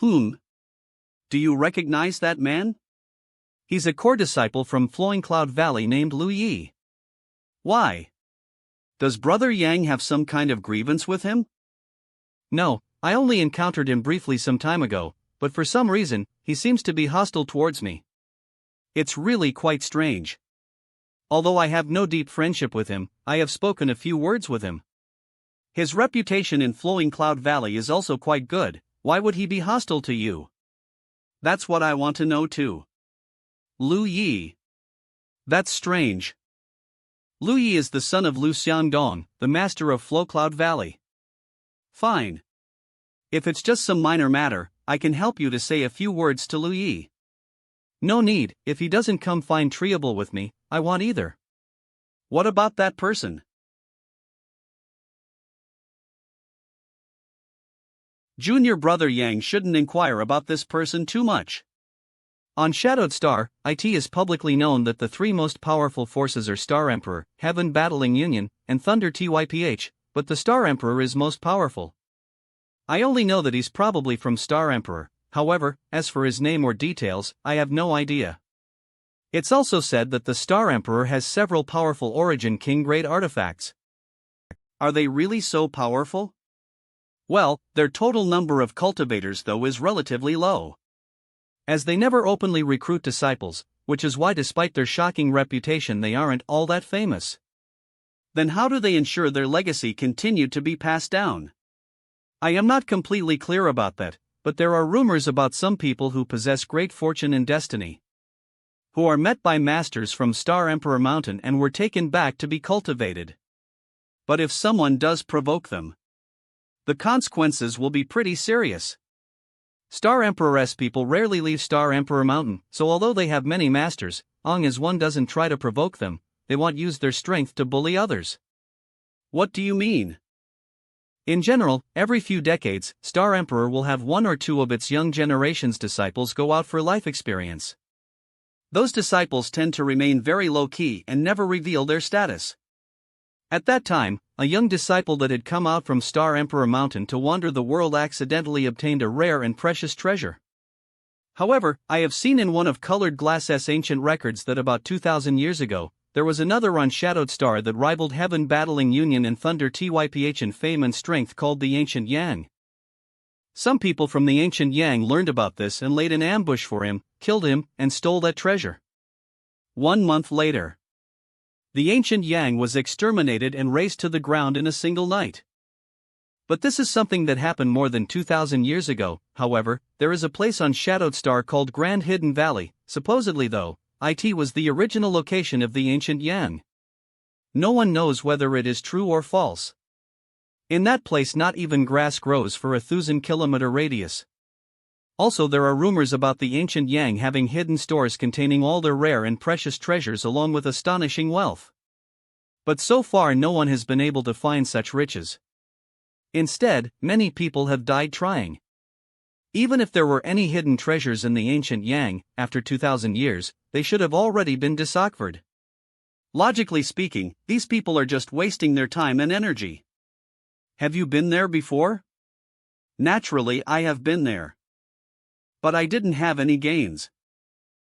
Do you recognize that man? He's a core disciple from Flowing Cloud Valley named Lu Yi. Why? Does Brother Yang have some kind of grievance with him? No, I only encountered him briefly some time ago, but for some reason, he seems to be hostile towards me. It's really quite strange. Although I have no deep friendship with him, I have spoken a few words with him. His reputation in Flowing Cloud Valley is also quite good. Why would he be hostile to you? That's what I want to know too. Lu Yi. That's strange. Lu Yi is the son of Lu Xiangdong, the master of Flowcloud Valley. Fine. If it's just some minor matter, I can help you to say a few words to Lu Yi. No need, if he doesn't come find treeable with me, I want either. What about that person? Junior brother Yang shouldn't inquire about this person too much. On Shadowed Star, it is publicly known that the three most powerful forces are Star Emperor, Heaven Battling Union, and Thunder Typh, but the Star Emperor is most powerful. I only know that he's probably from Star Emperor, however, as for his name or details, I have no idea. It's also said that the Star Emperor has several powerful Origin King grade artifacts. Are they really so powerful? Well, their total number of cultivators though is relatively low. As they never openly recruit disciples, which is why despite their shocking reputation they aren't all that famous. Then how do they ensure their legacy continued to be passed down? I am not completely clear about that, but there are rumors about some people who possess great fortune and destiny, who are met by masters from Star Emperor Mountain and were taken back to be cultivated. But if someone does provoke them, the consequences will be pretty serious. Star Emperor's people rarely leave Star Emperor Mountain, so although they have many masters, long as one doesn't try to provoke them, they won't use their strength to bully others. What do you mean? In general, every few decades, Star Emperor will have one or two of its young generation's disciples go out for life experience. Those disciples tend to remain very low-key and never reveal their status. At that time, a young disciple that had come out from Star Emperor Mountain to wander the world accidentally obtained a rare and precious treasure. However, I have seen in one of Colored Glass's ancient records that about 2,000 years ago, there was another unshadowed star that rivaled Heaven Battling Union and Thunder Typh in fame and strength called the Ancient Yang. Some people from the Ancient Yang learned about this and laid an ambush for him, killed him, and stole that treasure. 1 month later, the Ancient Yang was exterminated and razed to the ground in a single night. But this is something that happened more than 2,000 years ago. However, there is a place on Shadowed Star called Grand Hidden Valley. Supposedly though, it was the original location of the Ancient Yang. No one knows whether it is true or false. In that place not even grass grows for a 1,000-kilometer radius. Also there are rumors about the Ancient Yang having hidden stores containing all their rare and precious treasures along with astonishing wealth. But so far no one has been able to find such riches. Instead, many people have died trying. Even if there were any hidden treasures in the Ancient Yang, after 2,000 years, they should have already been deciphered. Logically speaking, these people are just wasting their time and energy. Have you been there before? Naturally, I have been there. But I didn't have any gains.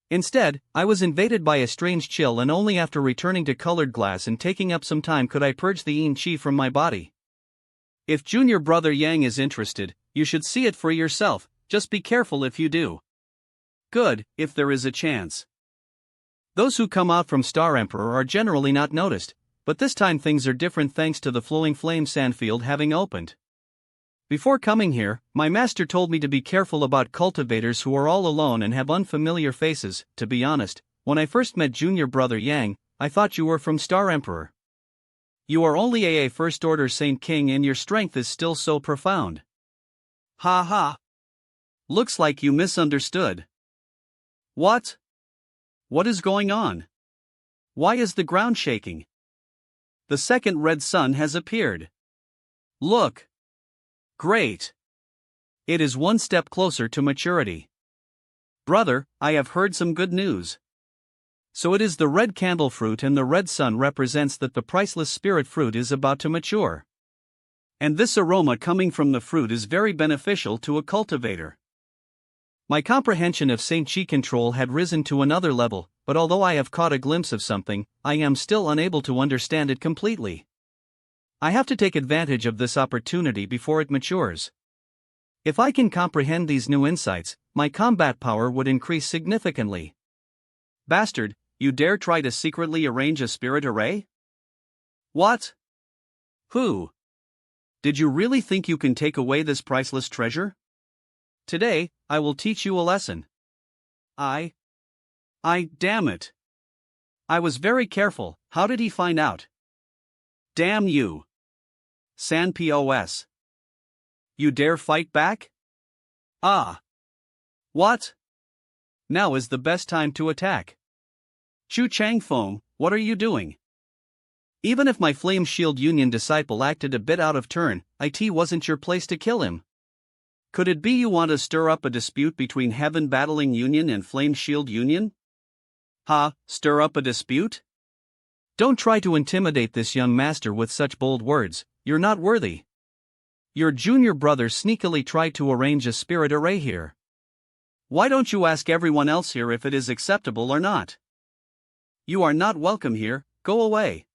Instead, I was invaded by a strange chill and only after returning to Colored Glass and taking up some time could I purge the yin chi from my body. If junior brother Yang is interested, you should see it for yourself, just be careful if you do. Good, if there is a chance. Those who come out from Star Emperor are generally not noticed, but this time things are different thanks to the Flowing Flame Sandfield having opened. Before coming here, my master told me to be careful about cultivators who are all alone and have unfamiliar faces. To be honest, when I first met junior brother Yang, I thought you were from Star Emperor. You are only a First Order Saint King and your strength is still so profound. Ha ha. Looks like you misunderstood. What? What is going on? Why is the ground shaking? The second red sun has appeared. Look. Great. It is one step closer to maturity. Brother, I have heard some good news. So it is the red candle fruit and the red sun represents that the priceless spirit fruit is about to mature. And this aroma coming from the fruit is very beneficial to a cultivator. My comprehension of Saint Chi control had risen to another level, but although I have caught a glimpse of something, I am still unable to understand it completely. I have to take advantage of this opportunity before it matures. If I can comprehend these new insights, my combat power would increase significantly. Bastard, you dare try to secretly arrange a spirit array? What? Who? Did you really think you can take away this priceless treasure? Today, I will teach you a lesson. I. Damn it. I was very careful, how did he find out? Damn you. San POS. You dare fight back? Ah. What? Now is the best time to attack. Chu Changfeng, what are you doing? Even if my Flame Shield Union disciple acted a bit out of turn, it wasn't your place to kill him. Could it be you want to stir up a dispute between Heaven Battling Union and Flame Shield Union? Ha, stir up a dispute? Don't try to intimidate this young master with such bold words, you're not worthy. Your junior brother sneakily tried to arrange a spirit array here. Why don't you ask everyone else here if it is acceptable or not? You are not welcome here, go away.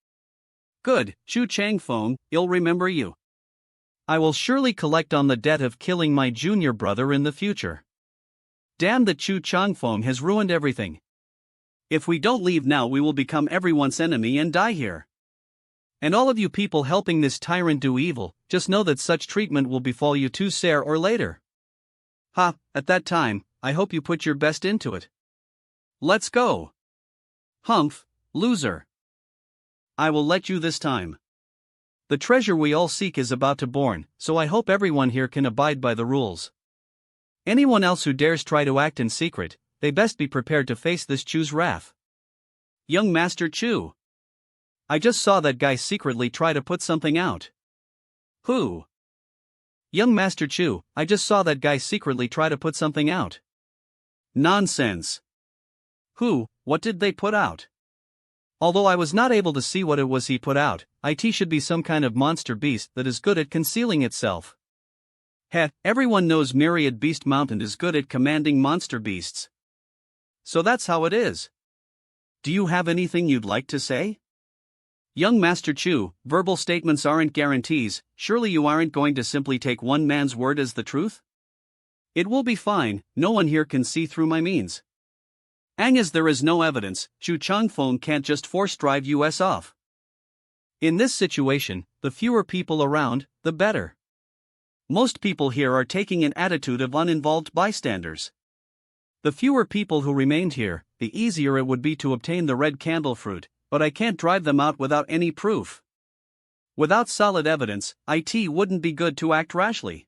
Good, Chu Changfeng, I'll remember you. I will surely collect on the debt of killing my junior brother in the future. Damn, the Chu Changfeng has ruined everything. If we don't leave now, we will become everyone's enemy and die here. And all of you people helping this tyrant do evil, just know that such treatment will befall you too sooner or later. Ha, at that time, I hope you put your best into it. Let's go. Humph, loser. I will let you this time. The treasure we all seek is about to born, so I hope everyone here can abide by the rules. Anyone else who dares try to act in secret, they best be prepared to face this Chu's wrath. Young Master Chu. I just saw that guy secretly try to put something out. Who? Young Master Chu, I just saw that guy secretly try to put something out. Nonsense. Who, what did they put out? Although I was not able to see what it was he put out, it should be some kind of monster beast that is good at concealing itself. Heh, everyone knows Myriad Beast Mountain is good at commanding monster beasts. So that's how it is. Do you have anything you'd like to say? Young Master Chu, verbal statements aren't guarantees, surely you aren't going to simply take one man's word as the truth? It will be fine, no one here can see through my means. As there is no evidence, Chu Changfeng can't just force drive us off. In this situation, the fewer people around, the better. Most people here are taking an attitude of uninvolved bystanders. The fewer people who remained here, the easier it would be to obtain the red candle fruit, but I can't drive them out without any proof. Without solid evidence, it wouldn't be good to act rashly.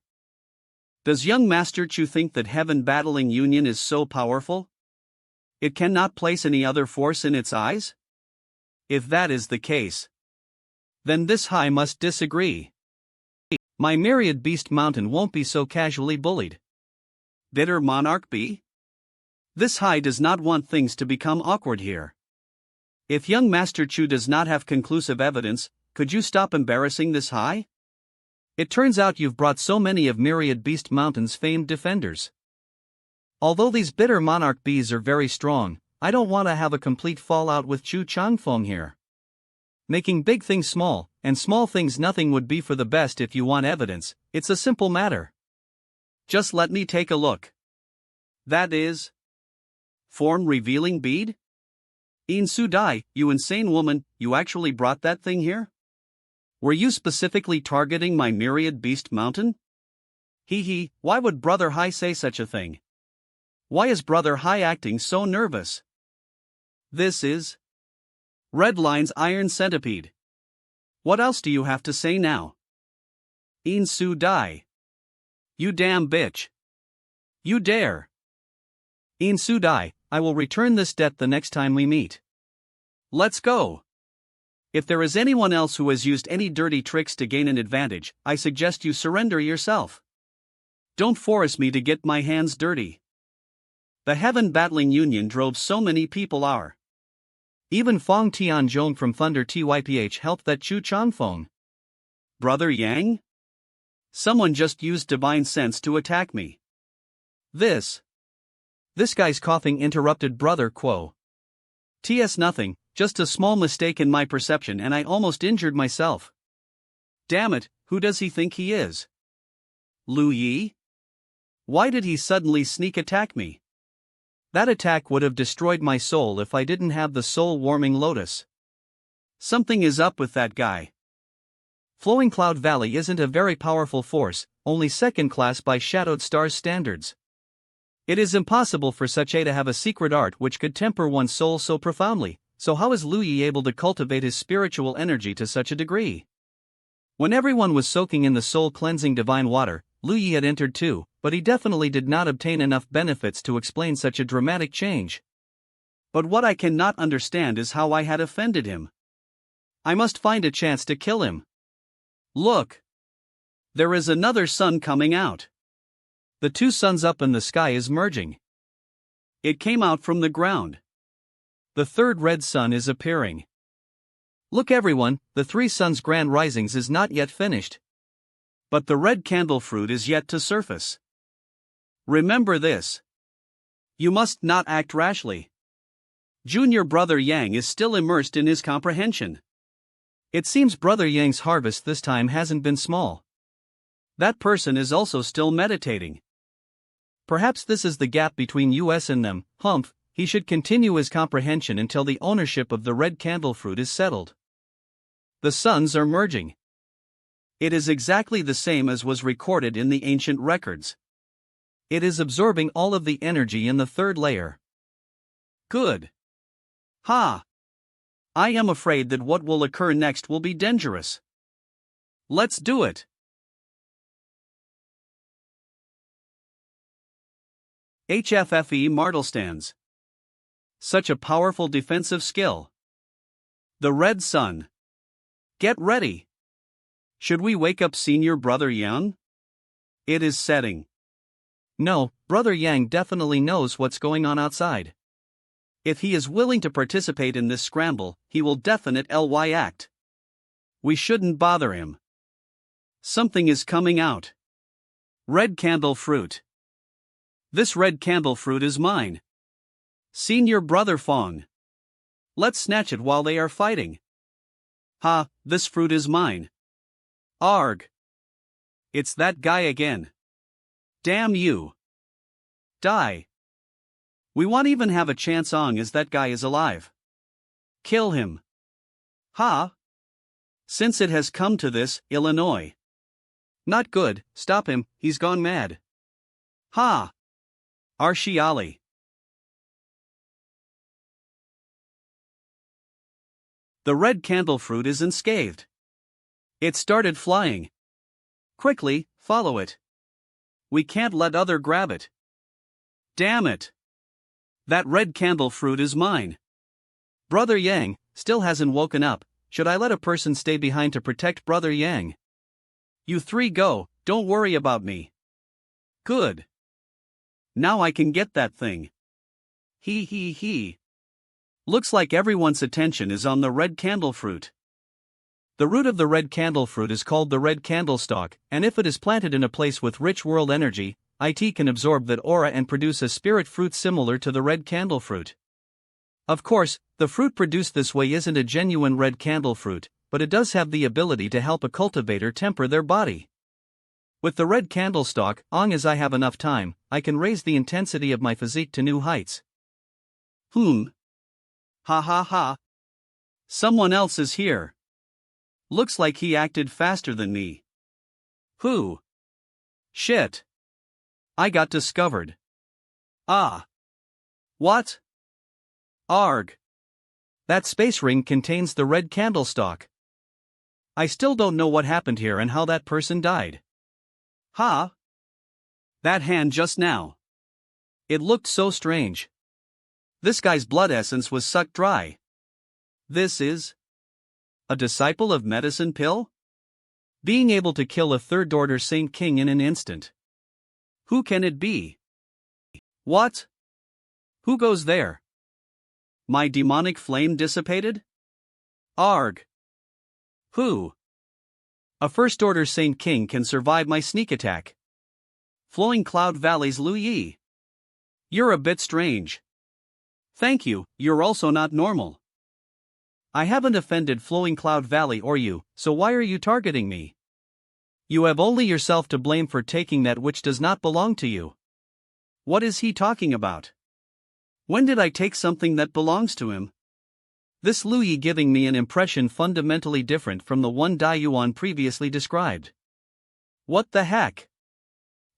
Does young Master Chu think that Heaven Battling Union is so powerful? It cannot place any other force in its eyes? If that is the case, then this high must disagree. My Myriad Beast Mountain won't be so casually bullied. Bitter monarch be? This high does not want things to become awkward here. If young Master Chu does not have conclusive evidence, could you stop embarrassing this high? It turns out you've brought so many of Myriad Beast Mountain's famed defenders. Although these bitter monarch bees are very strong, I don't want to have a complete fallout with Chu Changfeng here. Making big things small, and small things nothing would be for the best if you want evidence, it's a simple matter. Just let me take a look. That is... form revealing bead? In Sudai, you insane woman, you actually brought that thing here? Were you specifically targeting my Myriad Beast Mountain? Hee, why would Brother Hai say such a thing? Why is Brother Hai acting so nervous? This is... Red Line's Iron Centipede. What else do you have to say now? In Sudai. You damn bitch. You dare. In Sudai, I will return this debt the next time we meet. Let's go. If there is anyone else who has used any dirty tricks to gain an advantage, I suggest you surrender yourself. Don't force me to get my hands dirty. The Heaven Battling Union drove so many people are. Even Fong Tianzhong from Thunder Typh helped that Chu Changfeng. Brother Yang? Someone just used divine sense to attack me. This guy's coughing interrupted Brother Quo. Ts nothing, just a small mistake in my perception and I almost injured myself. Damn it, who does he think he is? Lu Yi? Why did he suddenly sneak attack me? That attack would have destroyed my soul if I didn't have the soul-warming lotus. Something is up with that guy. Flowing Cloud Valley isn't a very powerful force, only second class by Shadowed Star's standards. It is impossible for such a to have a secret art which could temper one's soul so profoundly, so how is Lu Yi able to cultivate his spiritual energy to such a degree? When everyone was soaking in the soul-cleansing divine water, Lu Yi had entered too, but he definitely did not obtain enough benefits to explain such a dramatic change. But what I cannot understand is how I had offended him. I must find a chance to kill him. Look! There is another sun coming out. The two suns up in the sky is merging. It came out from the ground. The third red sun is appearing. Look everyone, the three suns' grand risings is not yet finished. But the red candle fruit is yet to surface. Remember this. You must not act rashly. Junior Brother Yang is still immersed in his comprehension. It seems Brother Yang's harvest this time hasn't been small. That person is also still meditating. Perhaps this is the gap between us and them. Humph, he should continue his comprehension until the ownership of the red candle fruit is settled. The suns are merging. It is exactly the same as was recorded in the ancient records. It is absorbing all of the energy in the third layer. Good. Ha! I am afraid that what will occur next will be dangerous. Let's do it. HFFE Martel stands. Such a powerful defensive skill. The red sun. Get ready. Should we wake up Senior Brother Yang? It is setting. No, Brother Yang definitely knows what's going on outside. If he is willing to participate in this scramble, he will definitely act. We shouldn't bother him. Something is coming out. Red candle fruit. This red candle fruit is mine. Senior Brother Fong. Let's snatch it while they are fighting. Ha, this fruit is mine. Arg. It's that guy again. Damn you. Die. We won't even have a chance as that guy is alive. Kill him. Ha. Since it has come to this, Illinois. Not good, stop him, he's gone mad. Ha. Arshiali. The red candle fruit is unscathed. It started flying. Quickly, follow it. We can't let other grab it. Damn it. That red candle fruit is mine. Brother Yang still hasn't woken up. Should I let a person stay behind to protect Brother Yang? You three go, don't worry about me. Good. Now I can get that thing. He. Looks like everyone's attention is on the red candle fruit. The root of the red candle fruit is called the red candlestalk, and if it is planted in a place with rich world energy, it can absorb that aura and produce a spirit fruit similar to the red candle fruit. Of course, the fruit produced this way isn't a genuine red candle fruit, but it does have the ability to help a cultivator temper their body. With the red candlestalk, as I have enough time, I can raise the intensity of my physique to new heights. Ha. Someone else is here. Looks like he acted faster than me. Who? Shit. I got discovered. Ah. What? Arg. That space ring contains the red candlestalk. I still don't know what happened here and how that person died. Ha? That hand just now. It looked so strange. This guy's blood essence was sucked dry. This is a disciple of medicine pill? Being able to kill a third-order Saint King in an instant. Who can it be? What? Who goes there? My demonic flame dissipated? Arg. Who? A first-order Saint King can survive my sneak attack. Flowing Cloud Valley's Lu Yi. You're a bit strange. Thank you, you're also not normal. I haven't offended Flowing Cloud Valley or you, so why are you targeting me? You have only yourself to blame for taking that which does not belong to you. What is he talking about? When did I take something that belongs to him? This Lu Yi giving me an impression fundamentally different from the one Daiyuan previously described. What the heck?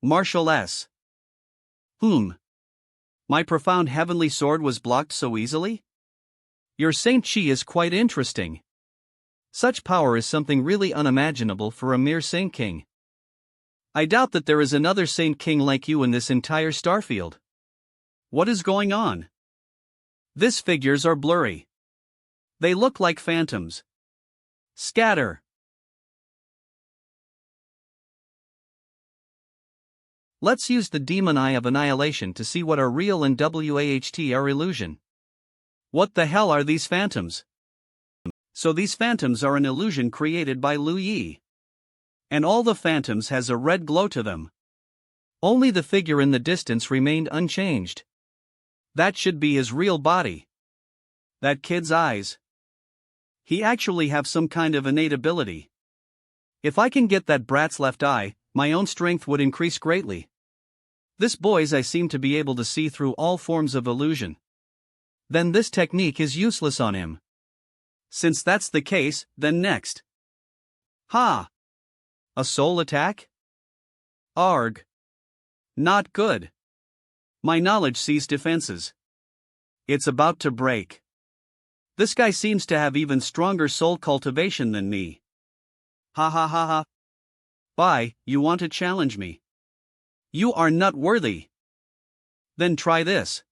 Marshal S. My profound heavenly sword was blocked so easily? Your Saint Chi is quite interesting. Such power is something really unimaginable for a mere Saint King. I doubt that there is another Saint King like you in this entire starfield. What is going on? These figures are blurry. They look like phantoms. Scatter. Let's use the demon eye of annihilation to see what are real and what are illusion. What the hell are these phantoms? So these phantoms are an illusion created by Lu Yi. And all the phantoms has a red glow to them. Only the figure in the distance remained unchanged. That should be his real body. That kid's eyes. He actually have some kind of innate ability. If I can get that brat's left eye, my own strength would increase greatly. This boy's eye seem to be able to see through all forms of illusion. Then this technique is useless on him. Since that's the case, then next. Ha! A soul attack? Arg. Not good. My knowledge sees defenses. It's about to break. This guy seems to have even stronger soul cultivation than me. Ha ha ha ha. Bye, you want to challenge me? You are not worthy. Then try this.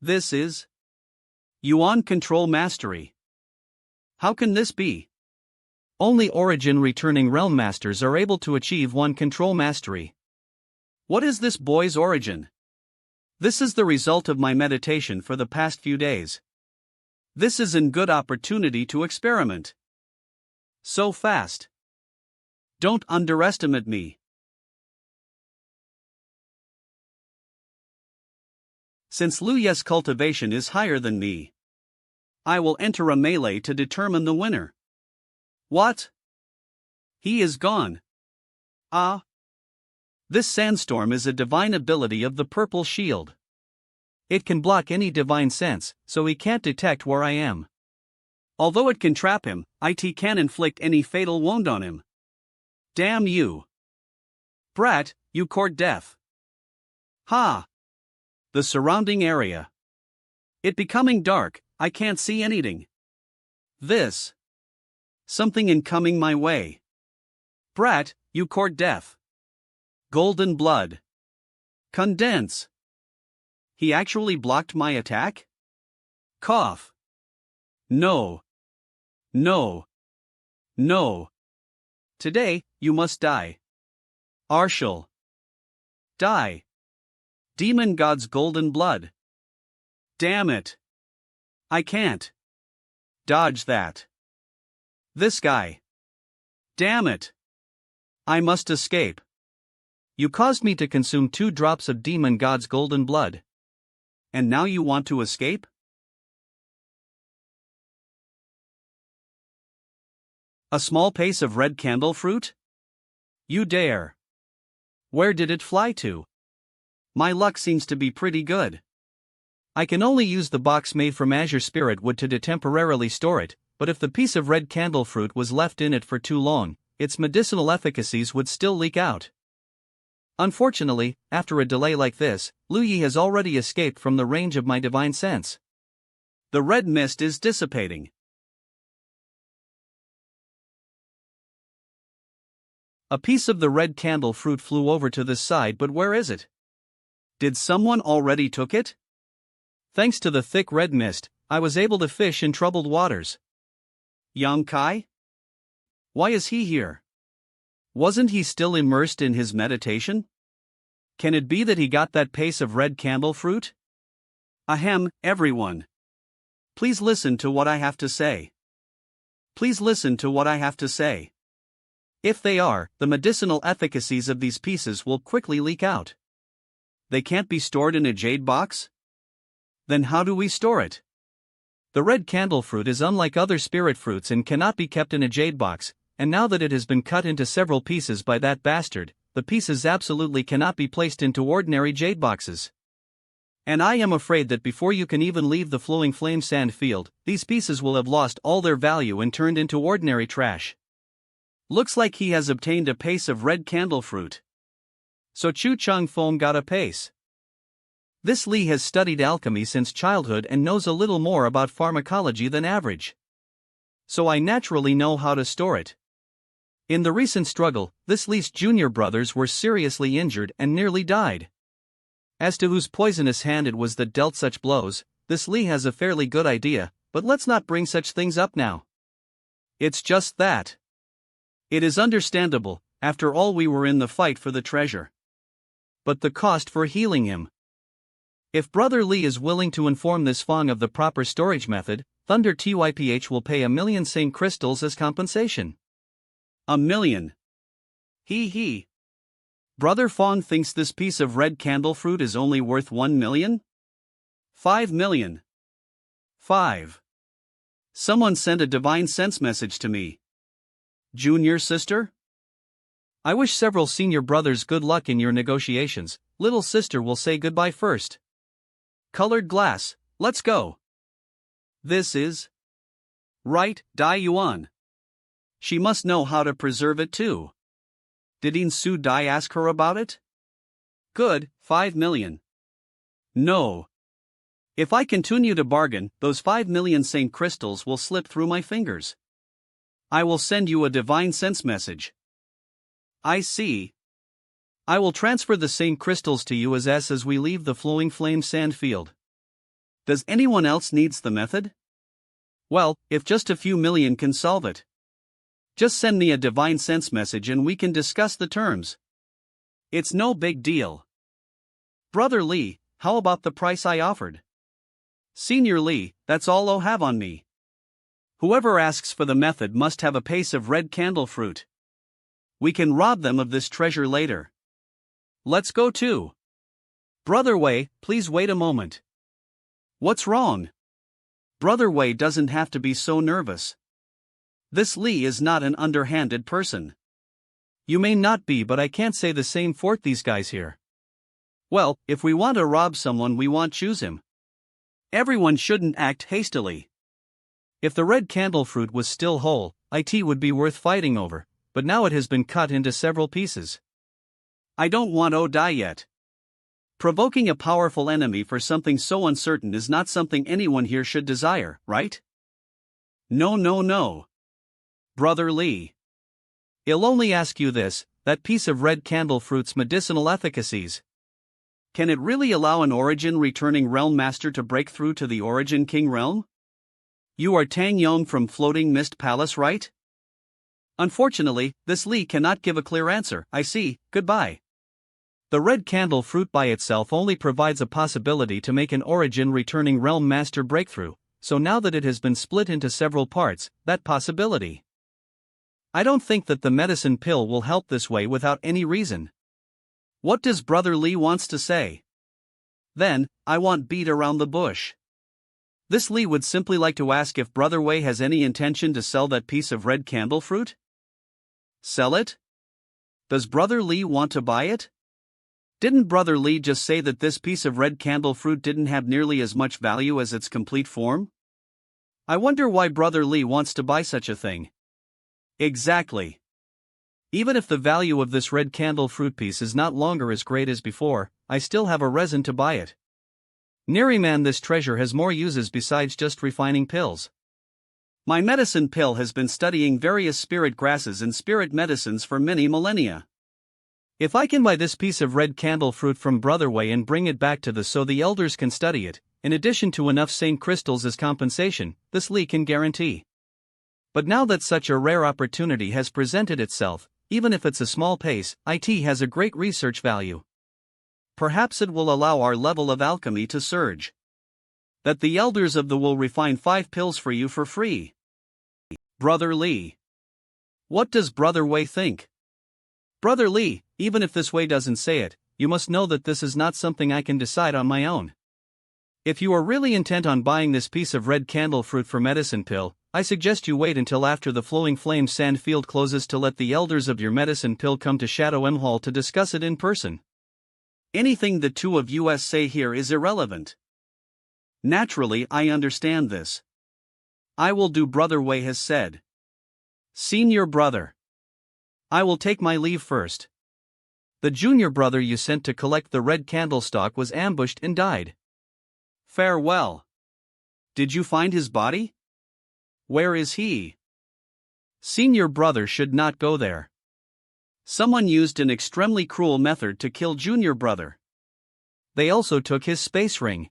This is Yuan Control Mastery. How can this be? Only Origin returning Realm Masters are able to achieve one Control Mastery. What is this boy's origin? This is the result of my meditation for the past few days. This is a good opportunity to experiment. So fast. Don't underestimate me. Since Lu Ye's cultivation is higher than me, I will enter a melee to determine the winner. What? He is gone. Ah. This sandstorm is a divine ability of the purple shield. It can block any divine sense, so he can't detect where I am. Although it can trap him, it can't inflict any fatal wound on him. Damn you. Brat, you court deaf. Ha! The surrounding area. It becoming dark, I can't see anything. This. Something incoming my way. Brat, you court deaf. Golden blood. Condense. He actually blocked my attack? Cough. No. No. No. Today, you must die. Arshal. Die. Demon God's golden blood. Damn it. I can't. Dodge that. This guy. Damn it. I must escape. You caused me to consume 2 drops of Demon God's golden blood. And now you want to escape? A small piece of red candle fruit? You dare. Where did it fly to? My luck seems to be pretty good. I can only use the box made from azure spirit wood to temporarily store it, but if the piece of red candle fruit was left in it for too long, its medicinal efficacies would still leak out. Unfortunately, after a delay like this, Lu Yi has already escaped from the range of my divine sense. The red mist is dissipating. A piece of the red candle fruit flew over to this side, but where is it? Did someone already took it? Thanks to the thick red mist, I was able to fish in troubled waters. Yang Kai? Why is he here? Wasn't he still immersed in his meditation? Can it be that he got that piece of red candle fruit? Ahem, everyone. Please listen to what I have to say. Please listen to what I have to say. If they are, the medicinal efficacies of these pieces will quickly leak out. They can't be stored in a jade box? Then how do we store it? The red candle fruit is unlike other spirit fruits and cannot be kept in a jade box, and now that it has been cut into several pieces by that bastard, the pieces absolutely cannot be placed into ordinary jade boxes. And I am afraid that before you can even leave the flowing flame sand field, these pieces will have lost all their value and turned into ordinary trash. Looks like he has obtained a piece of red candle fruit. So Chu Chung Fong got a pace. This Lee has studied alchemy since childhood and knows a little more about pharmacology than average. So I naturally know how to store it. In the recent struggle, this Lee's junior brothers were seriously injured and nearly died. As to whose poisonous hand it was that dealt such blows, this Lee has a fairly good idea, but let's not bring such things up now. It's just that. It is understandable, after all we were in the fight for the treasure. But the cost for healing him. If Brother Lee is willing to inform this Fong of the proper storage method, Thunder Typh will pay 1,000,000 same crystals as compensation. 1,000,000. He. Brother Fong thinks this piece of red candle fruit is only worth 1,000,000? 5,000,000. 5. Someone sent a divine sense message to me. Junior sister? I wish several senior brothers good luck in your negotiations. Little sister will say goodbye first. Colored glass, let's go. This is right, Dai Yuan. She must know how to preserve it too. Did In Su Dai ask her about it? Good, 5,000,000. No. If I continue to bargain, those 5,000,000 same crystals will slip through my fingers. I will send you a divine sense message. I see. I will transfer the same crystals to you as we leave the flowing flame sand field. Does anyone else needs the method? Well, if just a few million can solve it. Just send me a divine sense message and we can discuss the terms. It's no big deal. Brother Lee, how about the price I offered? Senior Lee, that's all I'll have on me. Whoever asks for the method must have a piece of red candle fruit. We can rob them of this treasure later. Let's go too. Brother Wei, please wait a moment. What's wrong? Brother Wei doesn't have to be so nervous. This Lee is not an underhanded person. You may not be, but I can't say the same for these guys here. Well, if we want to rob someone, we want choose him. Everyone shouldn't act hastily. If the red candle fruit was still whole, it would be worth fighting over, but now it has been cut into several pieces. I don't want to die yet. Provoking a powerful enemy for something so uncertain is not something anyone here should desire, right? No. Brother Lee. I'll only ask you this, that piece of red candle fruit's medicinal efficacies. Can it really allow an origin returning realm master to break through to the origin king realm? You are Tang Yong from Floating Mist Palace, right? Unfortunately, this Lee cannot give a clear answer. I see, goodbye. The red candle fruit by itself only provides a possibility to make an origin returning realm master breakthrough, so now that it has been split into several parts, that possibility. I don't think that the medicine pill will help this way without any reason. What does Brother Lee wants to say? Then, I want beat around the bush. This Lee would simply like to ask if Brother Wei has any intention to sell that piece of red candle fruit? Sell it? Does Brother Lee want to buy it? Didn't Brother Lee just say that this piece of red candle fruit didn't have nearly as much value as its complete form? I wonder why Brother Lee wants to buy such a thing. Exactly. Even if the value of this red candle fruit piece is not longer as great as before, I still have a reason to buy it. Neriman, this treasure has more uses besides just refining pills. My medicine pill has been studying various spirit grasses and spirit medicines for many millennia. If I can buy this piece of red candle fruit from Brother Wei and bring it back to the elders can study it, in addition to enough sane crystals as compensation, this Lee can guarantee. But now that such a rare opportunity has presented itself, even if it's a small pace, it has a great research value. Perhaps it will allow our level of alchemy to surge. That the elders of the will refine 5 pills for you for free. Brother Lee. What does Brother Wei think? Brother Lee, even if this Wei doesn't say it, you must know that this is not something I can decide on my own. If you are really intent on buying this piece of red candle fruit for medicine pill, I suggest you wait until after the flowing flame sand field closes to let the elders of your medicine pill come to Shadow M Hall to discuss it in person. Anything the two of you say here is irrelevant. Naturally, I understand this. I will do Brother Wei has said. Senior brother. I will take my leave first. The junior brother you sent to collect the red candlestalk was ambushed and died. Farewell. Did you find his body? Where is he? Senior brother should not go there. Someone used an extremely cruel method to kill junior brother. They also took his space ring.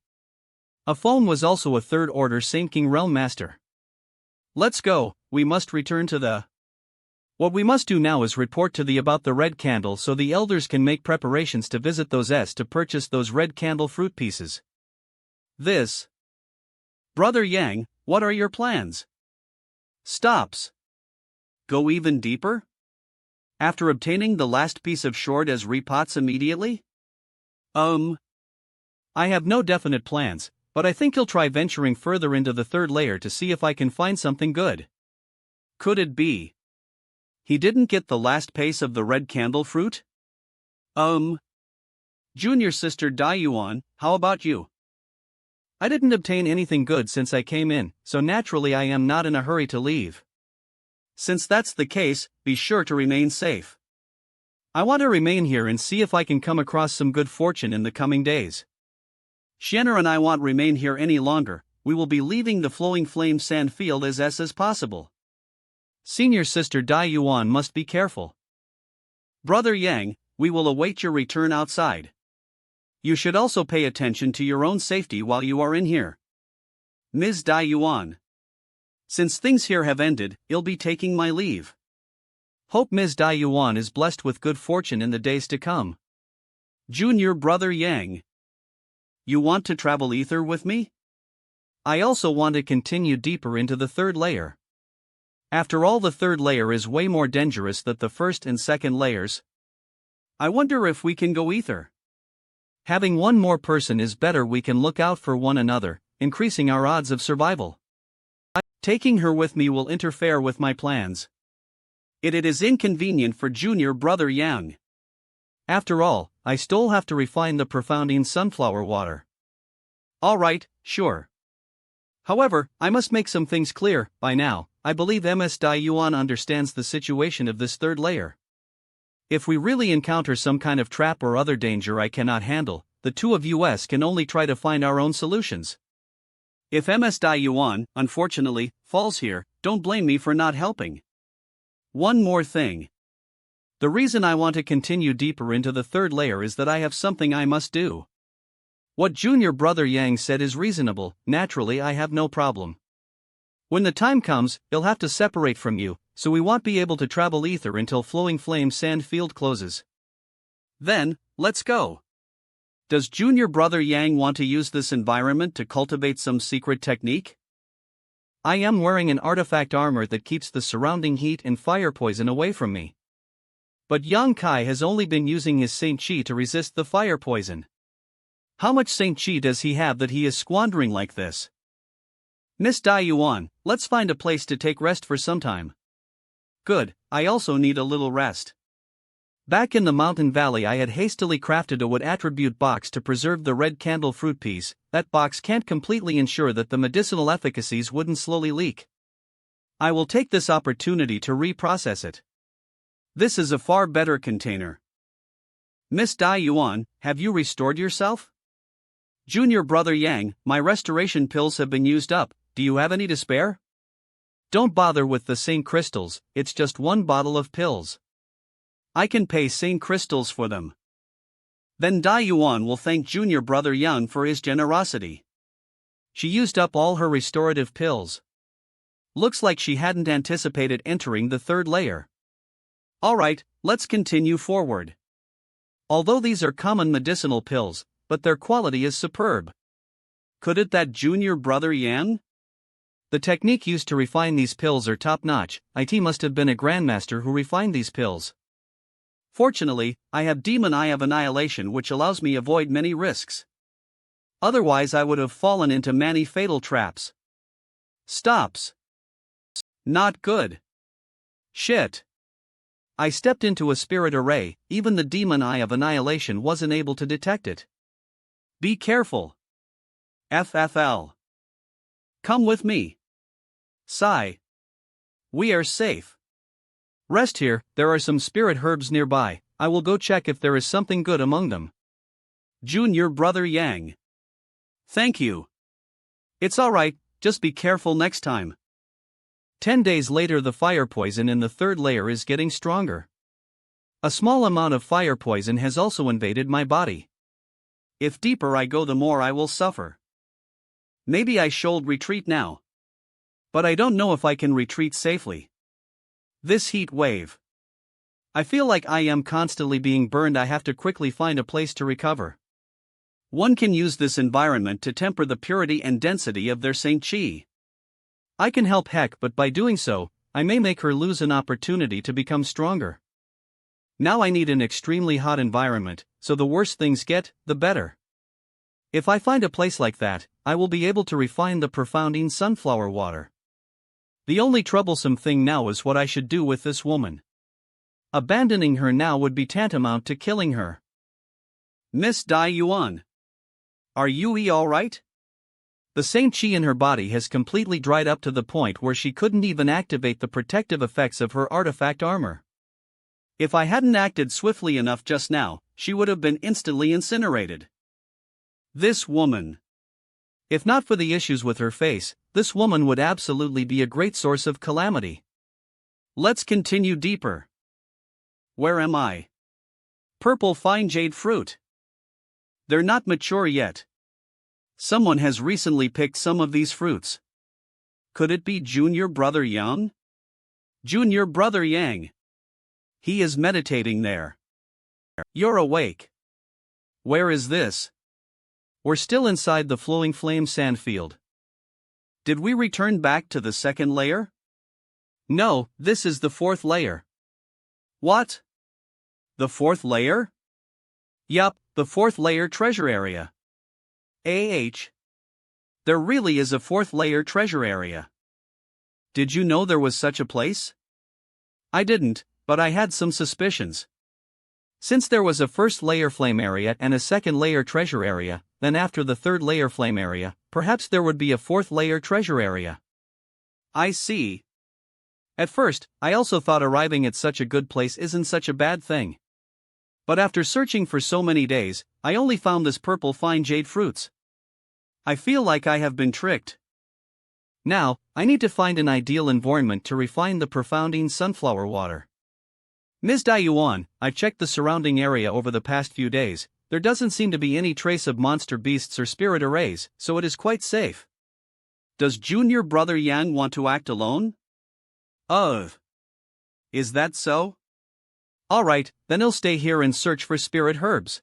A phone was also a third order Saint King Realm Master. Let's go, we must return to the... What we must do now is report to the about the red candle so the elders can make preparations to visit those S to purchase those red candle fruit pieces. This. Brother Yang, what are your plans? Stops. Go even deeper? After obtaining the last piece of short as repots immediately? I have no definite plans, but I think he'll try venturing further into the third layer to see if I can find something good. Could it be? He didn't get the last piece of the red candle fruit? Junior sister Daiyuan, how about you? I didn't obtain anything good since I came in, so naturally I am not in a hurry to leave. Since that's the case, be sure to remain safe. I want to remain here and see if I can come across some good fortune in the coming days. Shanner and I won't remain here any longer, we will be leaving the Flowing Flame Sand Field as possible. Senior sister Daiyuan must be careful. Brother Yang, we will await your return outside. You should also pay attention to your own safety while you are in here. Ms. Daiyuan. Since things here have ended, I'll be taking my leave. Hope Ms. Daiyuan is blessed with good fortune in the days to come. Junior brother Yang. You want to travel ether with me? I also want to continue deeper into the third layer. After all, the third layer is way more dangerous than the first and second layers. I wonder if we can go ether. Having one more person is better, we can look out for one another, increasing our odds of survival. Taking her with me will interfere with my plans. It is inconvenient for junior brother Yang. After all, I still have to refine the profounding sunflower water. Alright, sure. However, I must make some things clear. By now, I believe Ms. Daiyuan understands the situation of this third layer. If we really encounter some kind of trap or other danger I cannot handle, the two of us can only try to find our own solutions. If Ms. Daiyuan, unfortunately, falls here, don't blame me for not helping. One more thing. The reason I want to continue deeper into the third layer is that I have something I must do. What junior brother Yang said is reasonable, naturally I have no problem. When the time comes, he'll have to separate from you, so we won't be able to travel ether until Flowing Flame Sand Field closes. Then, let's go. Does junior brother Yang want to use this environment to cultivate some secret technique? I am wearing an artifact armor that keeps the surrounding heat and fire poison away from me. But Yang Kai has only been using his Saint Chi to resist the fire poison. How much Saint Chi does he have that he is squandering like this? Miss Daiyuan, let's find a place to take rest for some time. Good, I also need a little rest. Back in the mountain valley I had hastily crafted a wood attribute box to preserve the red candle fruit piece. That box can't completely ensure that the medicinal efficacies wouldn't slowly leak. I will take this opportunity to reprocess it. This is a far better container. Miss Daiyuan, have you restored yourself? Junior brother Yang, my restoration pills have been used up, do you have any to spare? Don't bother with the Saint crystals, it's just one bottle of pills. I can pay Saint crystals for them. Then Daiyuan will thank junior brother Yang for his generosity. She used up all her restorative pills. Looks like she hadn't anticipated entering the third layer. Alright, let's continue forward. Although these are common medicinal pills, but their quality is superb. Could it that junior brother Yang? The technique used to refine these pills are top-notch. It must have been a grandmaster who refined these pills. Fortunately, I have Demon Eye of Annihilation which allows me avoid many risks. Otherwise I would have fallen into many fatal traps. Stops. Not good. Shit. I stepped into a spirit array, even the Demon Eye of Annihilation wasn't able to detect it. Be careful. FFL. Come with me. Sigh. We are safe. Rest here, there are some spirit herbs nearby, I will go check if there is something good among them. Junior brother Yang. Thank you. It's alright, just be careful next time. 10 days later, the fire poison in the third layer is getting stronger. A small amount of fire poison has also invaded my body. If deeper I go, the more I will suffer. Maybe I should retreat now. But I don't know if I can retreat safely. This heat wave. I feel like I am constantly being burned. I have to quickly find a place to recover. One can use this environment to temper the purity and density of their Saint Chi. I can help Heck, but by doing so, I may make her lose an opportunity to become stronger. Now I need an extremely hot environment, so the worse things get, the better. If I find a place like that, I will be able to refine the profounding sunflower water. The only troublesome thing now is what I should do with this woman. Abandoning her now would be tantamount to killing her. Miss Dai Yuan. Are you alright? The Saint Chi in her body has completely dried up to the point where she couldn't even activate the protective effects of her artifact armor. If I hadn't acted swiftly enough just now, she would have been instantly incinerated. This woman. If not for the issues with her face, this woman would absolutely be a great source of calamity. Let's continue deeper. Where am I? Purple fine jade fruit. They're not mature yet. Someone has recently picked some of these fruits. Could it be Junior Brother Yang? Junior Brother Yang. He is meditating there. You're awake. Where is this? We're still inside the flowing flame sand field. Did we return back to the second layer? No, this is the fourth layer. What? The fourth layer? Yup, the fourth layer treasure area. There really is a fourth layer treasure area. Did you know there was such a place? I didn't, but I had some suspicions. Since there was a first layer flame area and a second layer treasure area, then after the third layer flame area, perhaps there would be a fourth layer treasure area. I see. At first, I also thought arriving at such a good place isn't such a bad thing. But after searching for so many days, I only found this purple fine jade fruits. I feel like I have been tricked. Now, I need to find an ideal environment to refine the profounding sunflower water. Ms. Dayuan, I've checked the surrounding area over the past few days. There doesn't seem to be any trace of monster beasts or spirit arrays, so it is quite safe. Does Junior Brother Yang want to act alone? Is that so? Alright, then he'll stay here and search for spirit herbs.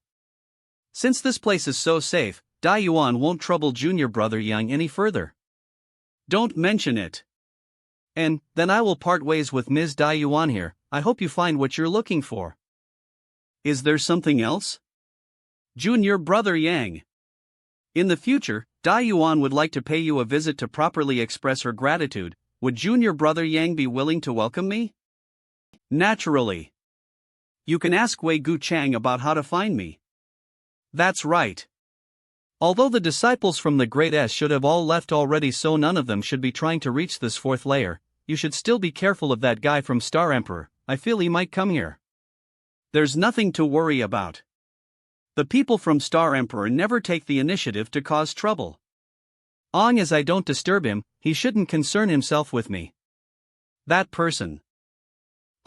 Since this place is so safe, Dayuan won't trouble Junior Brother Yang any further. Don't mention it. And then I will part ways with Ms. Dayuan here. I hope you find what you're looking for. Is there something else? Junior Brother Yang. In the future, Dayuan would like to pay you a visit to properly express her gratitude. Would Junior Brother Yang be willing to welcome me? Naturally. You can ask Wei Gu Chang about how to find me. That's right. Although the disciples from the Great S should have all left already, so none of them should be trying to reach this fourth layer, you should still be careful of that guy from Star Emperor. I feel he might come here. There's nothing to worry about. The people from Star Emperor never take the initiative to cause trouble. Long as I don't disturb him, he shouldn't concern himself with me. That person.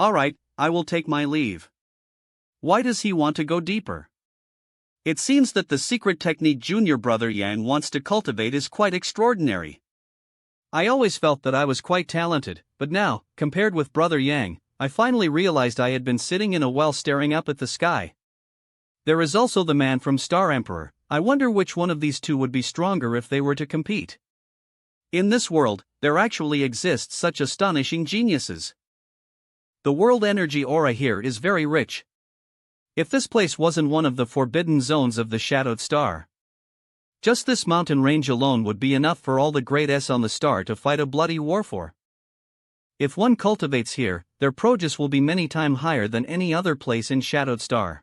Alright, I will take my leave. Why does he want to go deeper? It seems that the secret technique Junior Brother Yang wants to cultivate is quite extraordinary. I always felt that I was quite talented, but now, compared with Brother Yang, I finally realized I had been sitting in a well staring up at the sky. There is also the man from Star Emperor. I wonder which one of these two would be stronger if they were to compete. In this world, there actually exists such astonishing geniuses. The world energy aura here is very rich. If this place wasn't one of the forbidden zones of the Shadowed Star, just this mountain range alone would be enough for all the Great S on the star to fight a bloody war for. If one cultivates here, their produce will be many times higher than any other place in Shadowed Star.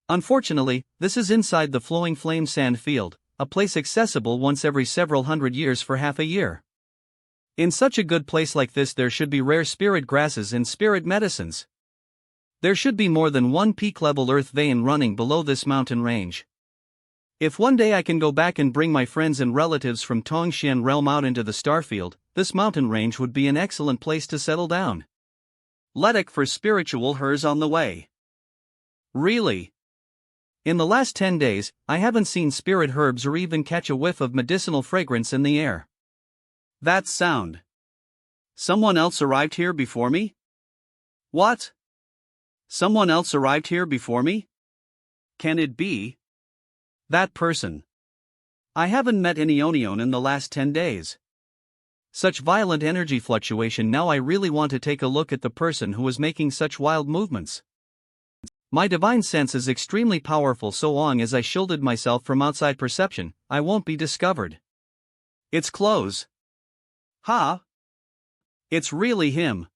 Unfortunately, this is inside the flowing flame sand field, a place accessible once every several hundred years for half a year. In such a good place like this, there should be rare spirit grasses and spirit medicines. There should be more than one peak-level earth vein running below this mountain range. If one day I can go back and bring my friends and relatives from Tongxian realm out into the starfield, this mountain range would be an excellent place to settle down. Letic for spiritual hers on the way. Really? In the last 10 days, I haven't seen spirit herbs or even catch a whiff of medicinal fragrance in the air. That's sound. Someone else arrived here before me? What? Someone else arrived here before me? Can it be? That person. I haven't met any Onion in the last 10 days. Such violent energy fluctuation. Now I really want to take a look at the person who is making such wild movements. My divine sense is extremely powerful. So long as I shielded myself from outside perception, I won't be discovered. It's close. Ha! It's really him.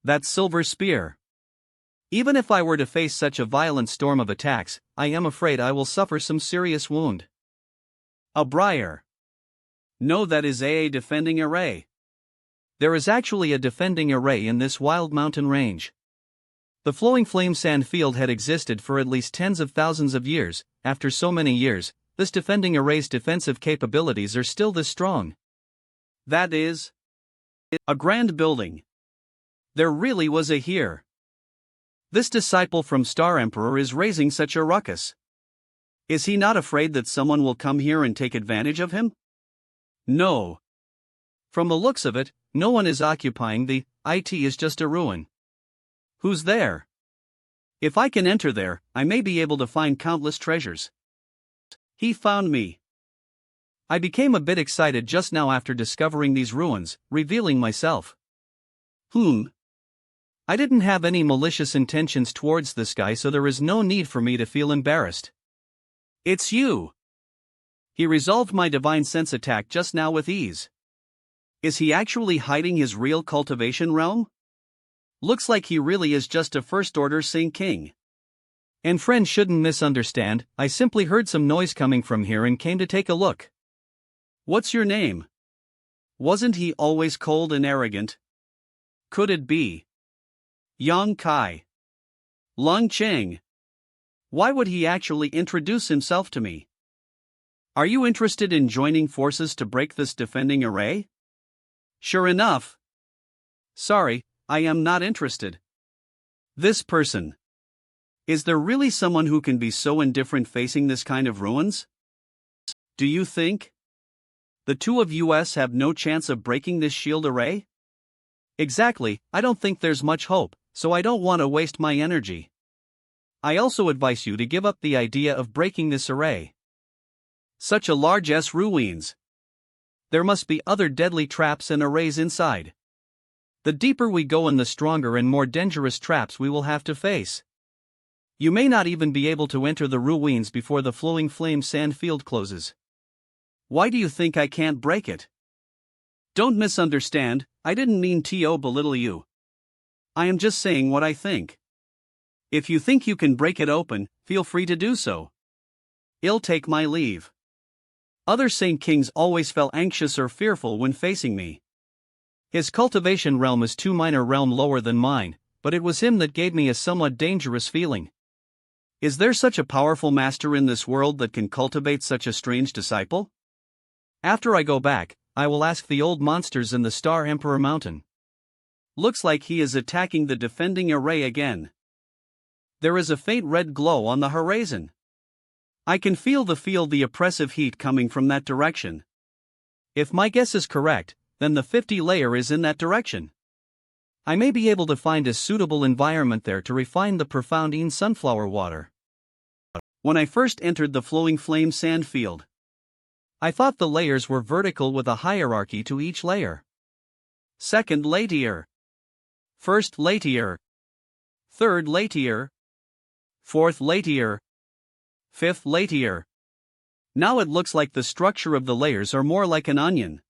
That silver spear. Even if I were to face such a violent storm of attacks, I am afraid I will suffer some serious wound. A briar. No, that is a defending array. There is actually a defending array in this wild mountain range. The flowing flame sand field had existed for at least tens of thousands of years. After so many years, this defending array's defensive capabilities are still this strong. That is a grand building. There really was a here. This disciple from Star Emperor is raising such a ruckus. Is he not afraid that someone will come here and take advantage of him? No. From the looks of it, no one is occupying the IT is just a ruin. Who's there? If I can enter there, I may be able to find countless treasures. He found me. I became a bit excited just now after discovering these ruins, revealing myself. I didn't have any malicious intentions towards this guy, so there is no need for me to feel embarrassed. It's you. He resolved my divine sense attack just now with ease. Is he actually hiding his real cultivation realm? Looks like he really is just a first-order Saint King. And friends shouldn't misunderstand, I simply heard some noise coming from here and came to take a look. What's your name? Wasn't he always cold and arrogant? Could it be Yang Kai? Lung Cheng? Why would he actually introduce himself to me? Are you interested in joining forces to break this defending array? Sure enough. Sorry, I am not interested. This person. Is there really someone who can be so indifferent facing this kind of ruins? Do you think the two of us have no chance of breaking this shield array? Exactly, I don't think there's much hope, so I don't want to waste my energy. I also advise you to give up the idea of breaking this array. Such a large ruins. There must be other deadly traps and arrays inside. The deeper we go in, the stronger and more dangerous traps we will have to face. You may not even be able to enter the ruins before the flowing flame sand field closes. Why do you think I can't break it? Don't misunderstand, I didn't mean to belittle you. I am just saying what I think. If you think you can break it open, feel free to do so. I'll take my leave. Other Saint Kings always felt anxious or fearful when facing me. His cultivation realm is 2 minor realm lower than mine, but it was him that gave me a somewhat dangerous feeling. Is there such a powerful master in this world that can cultivate such a strange disciple? After I go back, I will ask the old monsters in the Star Emperor Mountain. Looks like he is attacking the defending array again. There is a faint red glow on the horizon. I can feel the oppressive heat coming from that direction. If my guess is correct, then the 50 layer is in that direction. I may be able to find a suitable environment there to refine the profound sunflower water. When I first entered the flowing flame sand field, I thought the layers were vertical with a hierarchy to each layer. Second layer. First layer. Third layer. Fourth layer. Fifth layer. Now it looks like the structure of the layers are more like an onion.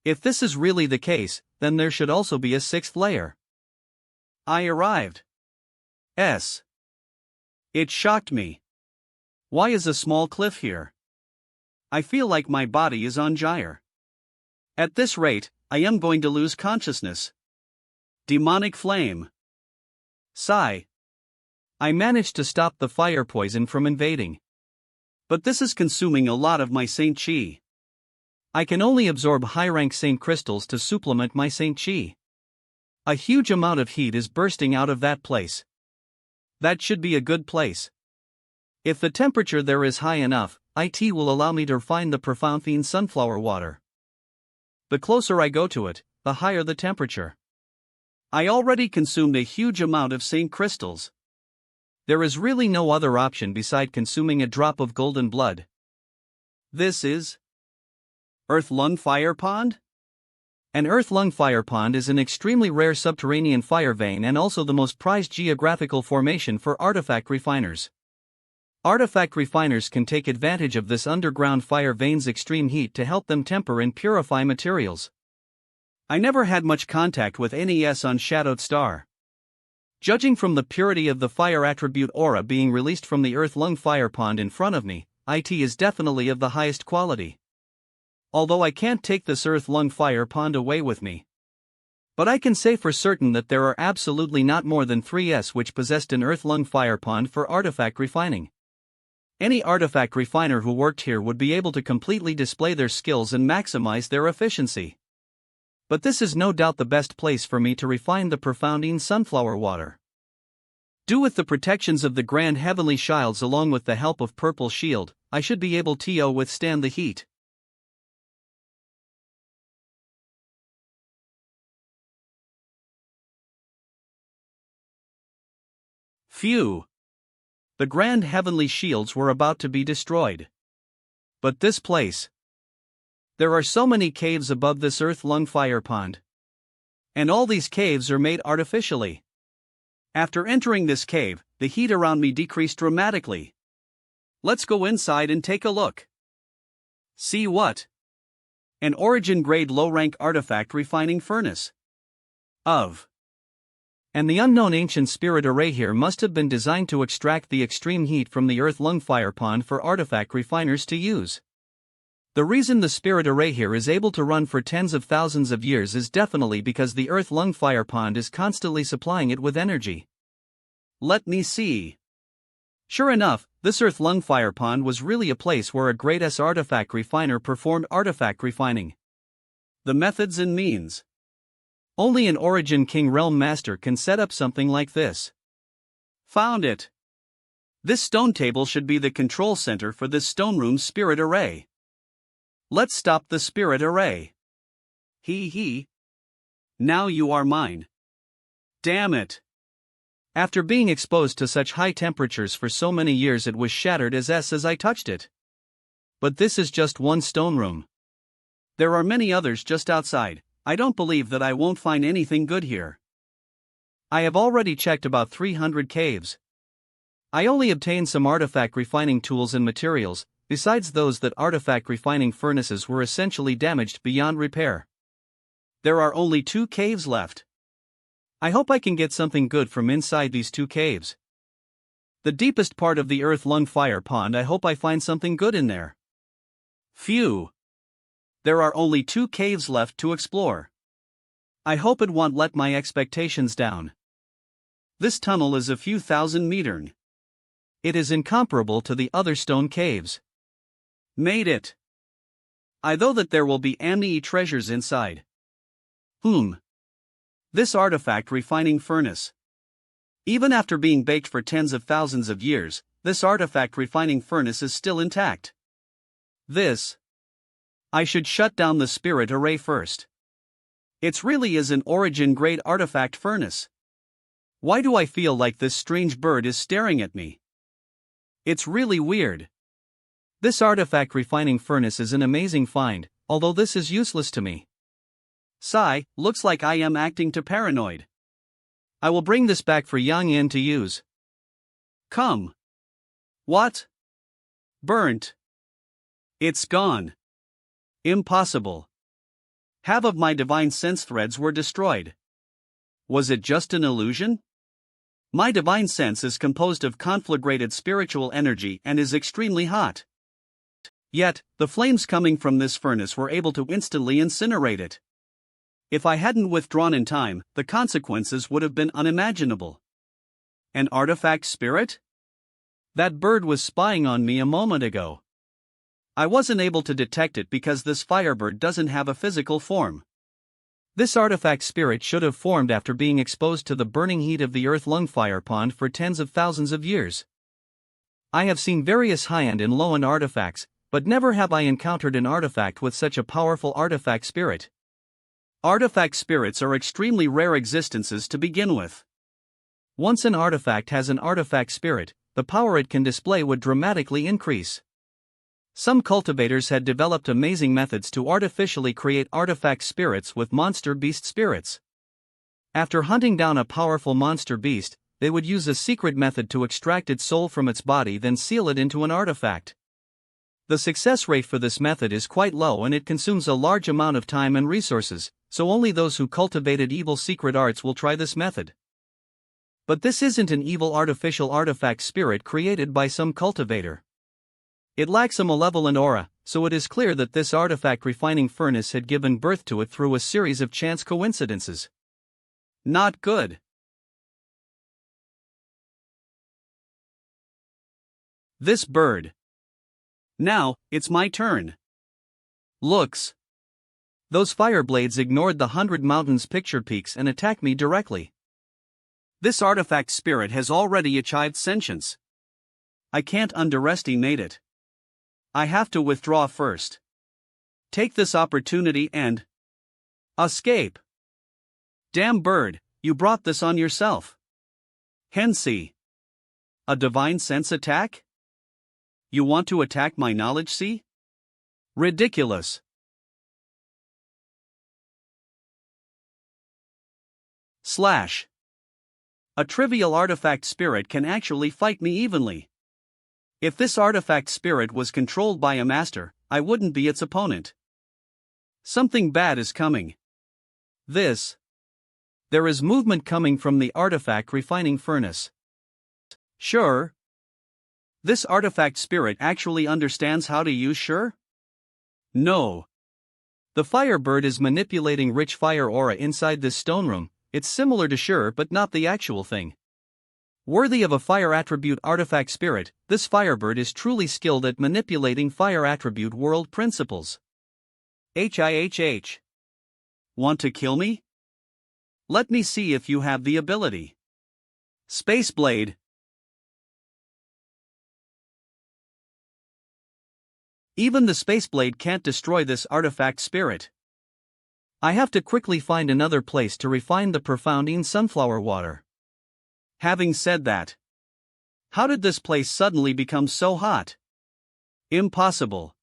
If this is really the case, then there should also be a 6th layer. I arrived. It shocked me. Why is a small cliff here? I feel like my body is on gyre. At this rate, I am going to lose consciousness. Demonic flame. Sigh. I managed to stop the fire poison from invading. But this is consuming a lot of my Saint Chi. I can only absorb high-rank Saint crystals to supplement my Saint Chi. A huge amount of heat is bursting out of that place. That should be a good place. If the temperature there is high enough, it will allow me to refine the profound sunflower water. The closer I go to it, the higher the temperature. I already consumed a huge amount of Saint crystals. There is really no other option beside consuming a drop of golden blood. This is Earth Lung Fire Pond? An Earth Lung Fire Pond is an extremely rare subterranean fire vein and also the most prized geographical formation for artifact refiners. Artifact refiners can take advantage of this underground fire vein's extreme heat to help them temper and purify materials. I never had much contact with NES on Shadowed Star. Judging from the purity of the fire attribute aura being released from the Earth Lung Fire Pond in front of me, it is definitely of the highest quality. Although I can't take this Earth Lung Fire Pond away with me. But I can say for certain that there are absolutely not more than 3s which possessed an Earth Lung Fire Pond for artifact refining. Any artifact refiner who worked here would be able to completely display their skills and maximize their efficiency. But this is no doubt the best place for me to refine the profounding sunflower water. Due with the protections of the Grand Heavenly Shields along with the help of Purple Shield, I should be able to withstand the heat. Phew! The Grand Heavenly Shields were about to be destroyed. But this place. There are so many caves above this Earth Lung Fire Pond. And all these caves are made artificially. After entering this cave, the heat around me decreased dramatically. Let's go inside and take a look. See what? An origin-grade low-rank artifact refining furnace. And the unknown ancient spirit array here must have been designed to extract the extreme heat from the Earth Lung Fire Pond for artifact refiners to use. The reason the spirit array here is able to run for tens of thousands of years is definitely because the Earth Lung Fire Pond is constantly supplying it with energy. Let me see. Sure enough, this Earth Lung Fire Pond was really a place where a great artifact refiner performed artifact refining. The methods and means. Only an Origin King Realm Master can set up something like this. Found it. This stone table should be the control center for this stone room's spirit array. Let's stop the spirit array. Hee. Now you are mine. Damn it. After being exposed to such high temperatures for so many years, it was shattered as I touched it. But this is just one stone room. There are many others just outside. I don't believe that I won't find anything good here. I have already checked about 300 caves. I only obtained some artifact refining tools and materials, besides those that artifact refining furnaces were essentially damaged beyond repair. There are only 2 caves left. I hope I can get something good from inside these 2 caves. The deepest part of the Earth Lung Fire Pond, I hope I find something good in there. Phew! There are only 2 caves left to explore. I hope it won't let my expectations down. This tunnel is a few thousand meters. It is incomparable to the other stone caves. Made it. I know that there will be treasures inside. This artifact refining furnace. Even after being baked for tens of thousands of years, this artifact refining furnace is still intact. I should shut down the spirit array first. It really is an origin-grade artifact furnace. Why do I feel like this strange bird is staring at me? It's really weird. This artifact refining furnace is an amazing find, although this is useless to me. Sigh, looks like I am acting too paranoid. I will bring this back for Yang Yin to use. Come. What? Burnt. It's gone. Impossible. Half of my divine sense threads were destroyed. Was it just an illusion? My divine sense is composed of conflagrated spiritual energy and is extremely hot. Yet, the flames coming from this furnace were able to instantly incinerate it. If I hadn't withdrawn in time, the consequences would have been unimaginable. An artifact spirit? That bird was spying on me a moment ago. I wasn't able to detect it because this firebird doesn't have a physical form. This artifact spirit should have formed after being exposed to the burning heat of the earth-lung fire pond for tens of thousands of years. I have seen various high-end and low-end artifacts, but never have I encountered an artifact with such a powerful artifact spirit. Artifact spirits are extremely rare existences to begin with. Once an artifact has an artifact spirit, the power it can display would dramatically increase. Some cultivators had developed amazing methods to artificially create artifact spirits with monster beast spirits. After hunting down a powerful monster beast, they would use a secret method to extract its soul from its body, then seal it into an artifact. The success rate for this method is quite low and it consumes a large amount of time and resources, so only those who cultivated evil secret arts will try this method. But this isn't an evil artificial artifact spirit created by some cultivator. It lacks a malevolent aura, so it is clear that this artifact refining furnace had given birth to it through a series of chance coincidences. Not good. This bird. Now, it's my turn. Looks. Those fire blades ignored the 100 mountains picture peaks and attacked me directly. This artifact spirit has already achieved sentience. I can't underestimate it. I have to withdraw first. Take this opportunity and escape. Damn bird, you brought this on yourself. Hensi. A divine sense attack? You want to attack my knowledge, see? Ridiculous. Slash. A trivial artifact spirit can actually fight me evenly. If this artifact spirit was controlled by a master, I wouldn't be its opponent. Something bad is coming. There is movement coming from the artifact refining furnace. Sure. This artifact spirit actually understands how to use sure? No. The firebird is manipulating rich fire aura inside this stone room. It's similar to sure but not the actual thing. Worthy of a fire attribute artifact spirit, this firebird is truly skilled at manipulating fire attribute world principles. HIHH. Want to kill me? Let me see if you have the ability. Space Blade. Even the Space Blade can't destroy this artifact spirit. I have to quickly find another place to refine the profoundine sunflower water. Having said that, how did this place suddenly become so hot? Impossible.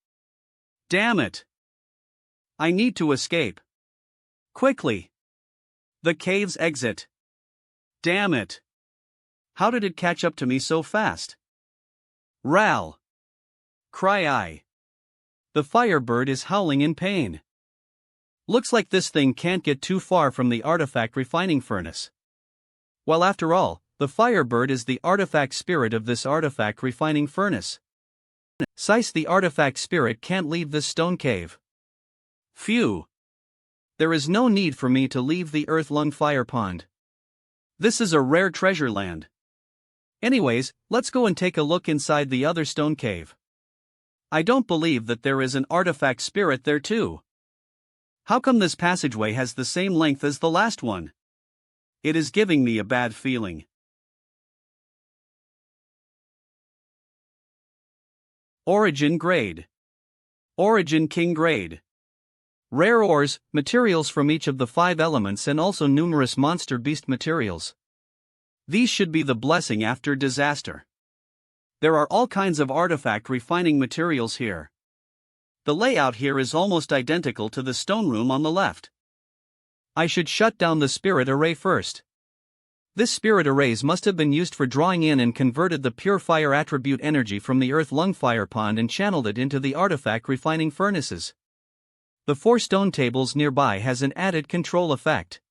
Damn it. I need to escape. Quickly. The cave's exit. Damn it. How did it catch up to me so fast? Ral. Cry I. The firebird is howling in pain. Looks like this thing can't get too far from the artifact refining furnace. Well, after all, the firebird is the artifact spirit of this artifact refining furnace. Sice the artifact spirit can't leave this stone cave. Phew. There is no need for me to leave the earth-lung fire pond. This is a rare treasure land. Anyways, let's go and take a look inside the other stone cave. I don't believe that there is an artifact spirit there too. How come this passageway has the same length as the last one? It is giving me a bad feeling. Origin Grade. Origin King Grade. Rare ores, materials from each of the 5 elements and also numerous monster beast materials. These should be the blessing after disaster. There are all kinds of artifact refining materials here. The layout here is almost identical to the stone room on the left. I should shut down the spirit array first. This spirit arrays must have been used for drawing in and converted the pure fire attribute energy from the earth-lung fire pond and channeled it into the artifact refining furnaces. The 4 stone tables nearby has an added control effect.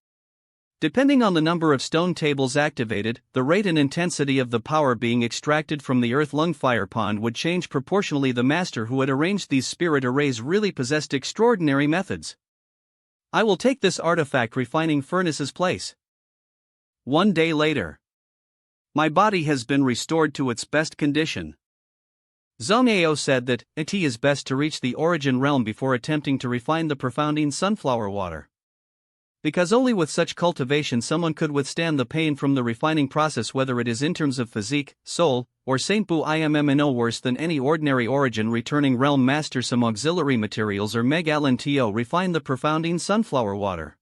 Depending on the number of stone tables activated, the rate and intensity of the power being extracted from the earth-lung fire pond would change proportionally. The master who had arranged these spirit arrays really possessed extraordinary methods. I will take this artifact refining furnace's place. 1 day later. My body has been restored to its best condition. Zhang said that it is best to reach the origin realm before attempting to refine the profounding sunflower water. Because only with such cultivation someone could withstand the pain from the refining process, whether it is in terms of physique, soul, or Saint Bu Immo worse than any ordinary origin returning realm master. Some auxiliary materials or megalantio refine the profounding sunflower water.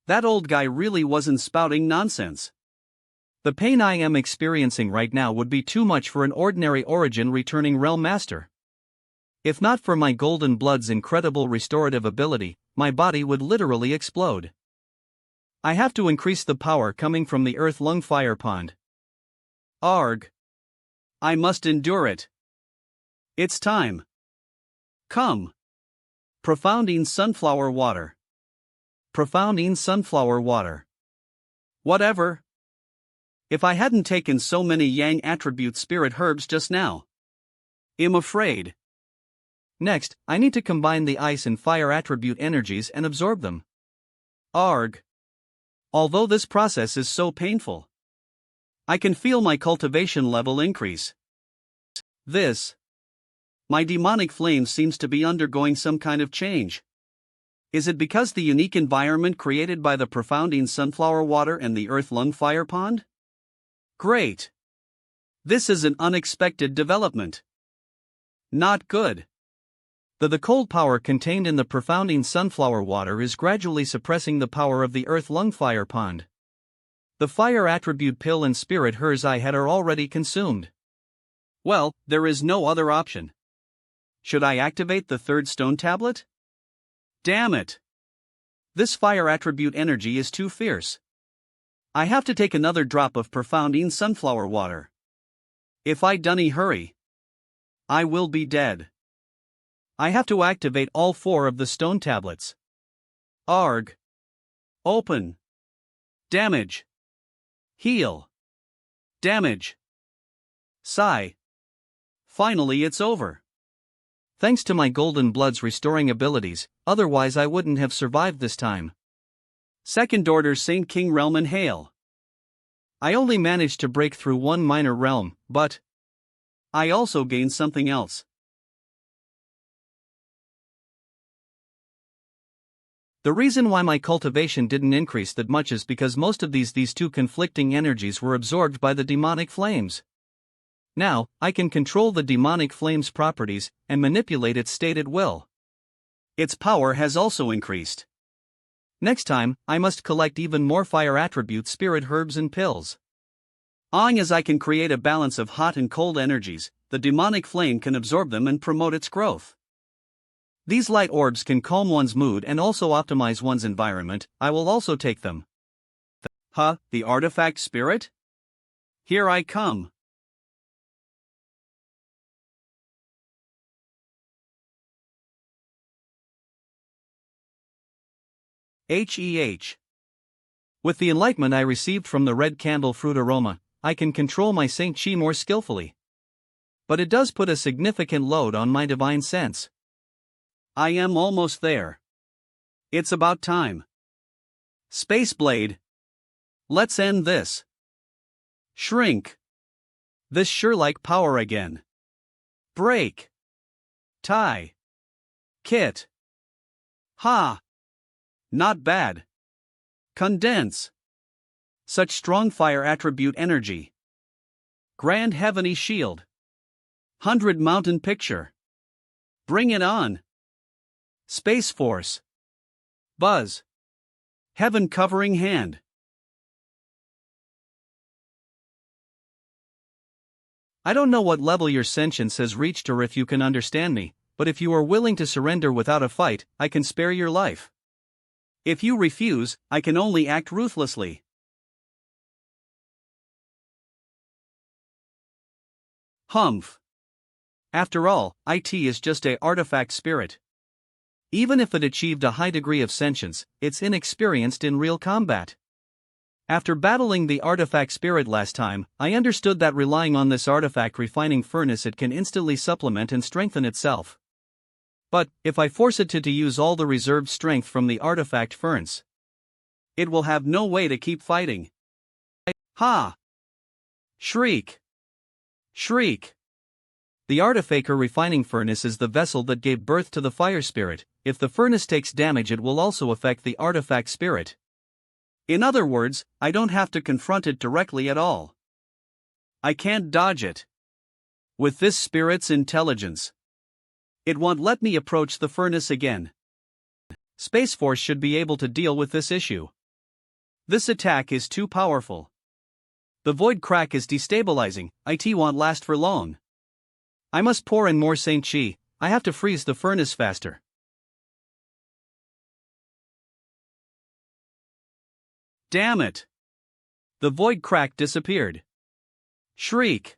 That old guy really wasn't spouting nonsense. The pain I am experiencing right now would be too much for an ordinary origin returning realm master. If not for my golden blood's incredible restorative ability, my body would literally explode. I have to increase the power coming from the earth lung fire pond. Arg. I must endure it. It's time. Come. Profounding sunflower water. Profounding sunflower water. Whatever. If I hadn't taken so many yang attribute spirit herbs just now. I'm afraid. Next, I need to combine the ice and fire attribute energies and absorb them. Arg. Although this process is so painful, I can feel my cultivation level increase. My demonic flame seems to be undergoing some kind of change. Is it because the unique environment created by the profounding sunflower water and the earth lung fire pond? Great. This is an unexpected development. Not good. The cold power contained in the profounding sunflower water is gradually suppressing the power of the earth lung fire pond. The fire attribute pill and spirit hers I had are already consumed. Well, there is no other option. Should I activate the third stone tablet? Damn it! This fire attribute energy is too fierce. I have to take another drop of profounding sunflower water. If I dunny hurry, I will be dead. I have to activate all 4 of the stone tablets. Arg. Open. Damage. Heal. Damage. Sigh. Finally it's over. Thanks to my golden blood's restoring abilities, otherwise I wouldn't have survived this time. Second order Saint King realm and hail. I only managed to break through one minor realm, but I also gained something else. The reason why my cultivation didn't increase that much is because most of these 2 conflicting energies were absorbed by the demonic flames. Now, I can control the demonic flame's properties and manipulate its state at will. Its power has also increased. Next time, I must collect even more fire attribute spirit herbs and pills. As I can create a balance of hot and cold energies, the demonic flame can absorb them and promote its growth. These light orbs can calm one's mood and also optimize one's environment. I will also take them. The artifact spirit? Here I come. With the enlightenment I received from the red candle fruit aroma, I can control my Saint Chi more skillfully. But it does put a significant load on my divine sense. I am almost there. It's about time. Space Blade. Let's end this. Shrink. This sure like power again. Break. Tie. Kit. Ha. Not bad. Condense. Such strong fire attribute energy. Grand heavenly shield. 100 mountain picture. Bring it on. Space Force. Buzz. Heaven covering hand. I don't know what level your sentience has reached or if you can understand me, but if you are willing to surrender without a fight, I can spare your life. If you refuse, I can only act ruthlessly. Humph. After all, it is just a artifact spirit. Even if it achieved a high degree of sentience, it's inexperienced in real combat. After battling the artifact spirit last time, I understood that relying on this artifact refining furnace it can instantly supplement and strengthen itself. But, if I force it to use all the reserved strength from the artifact furnace, it will have no way to keep fighting. Ha! Shriek! Shriek! The artifacer refining furnace is the vessel that gave birth to the fire spirit. If the furnace takes damage it will also affect the artifact spirit. In other words, I don't have to confront it directly at all. I can't dodge it. With this spirit's intelligence, it won't let me approach the furnace again. Space Force should be able to deal with this issue. This attack is too powerful. The void crack is destabilizing, it won't last for long. I must pour in more Saint Chi, I have to freeze the furnace faster. Damn it! The void crack disappeared. Shriek!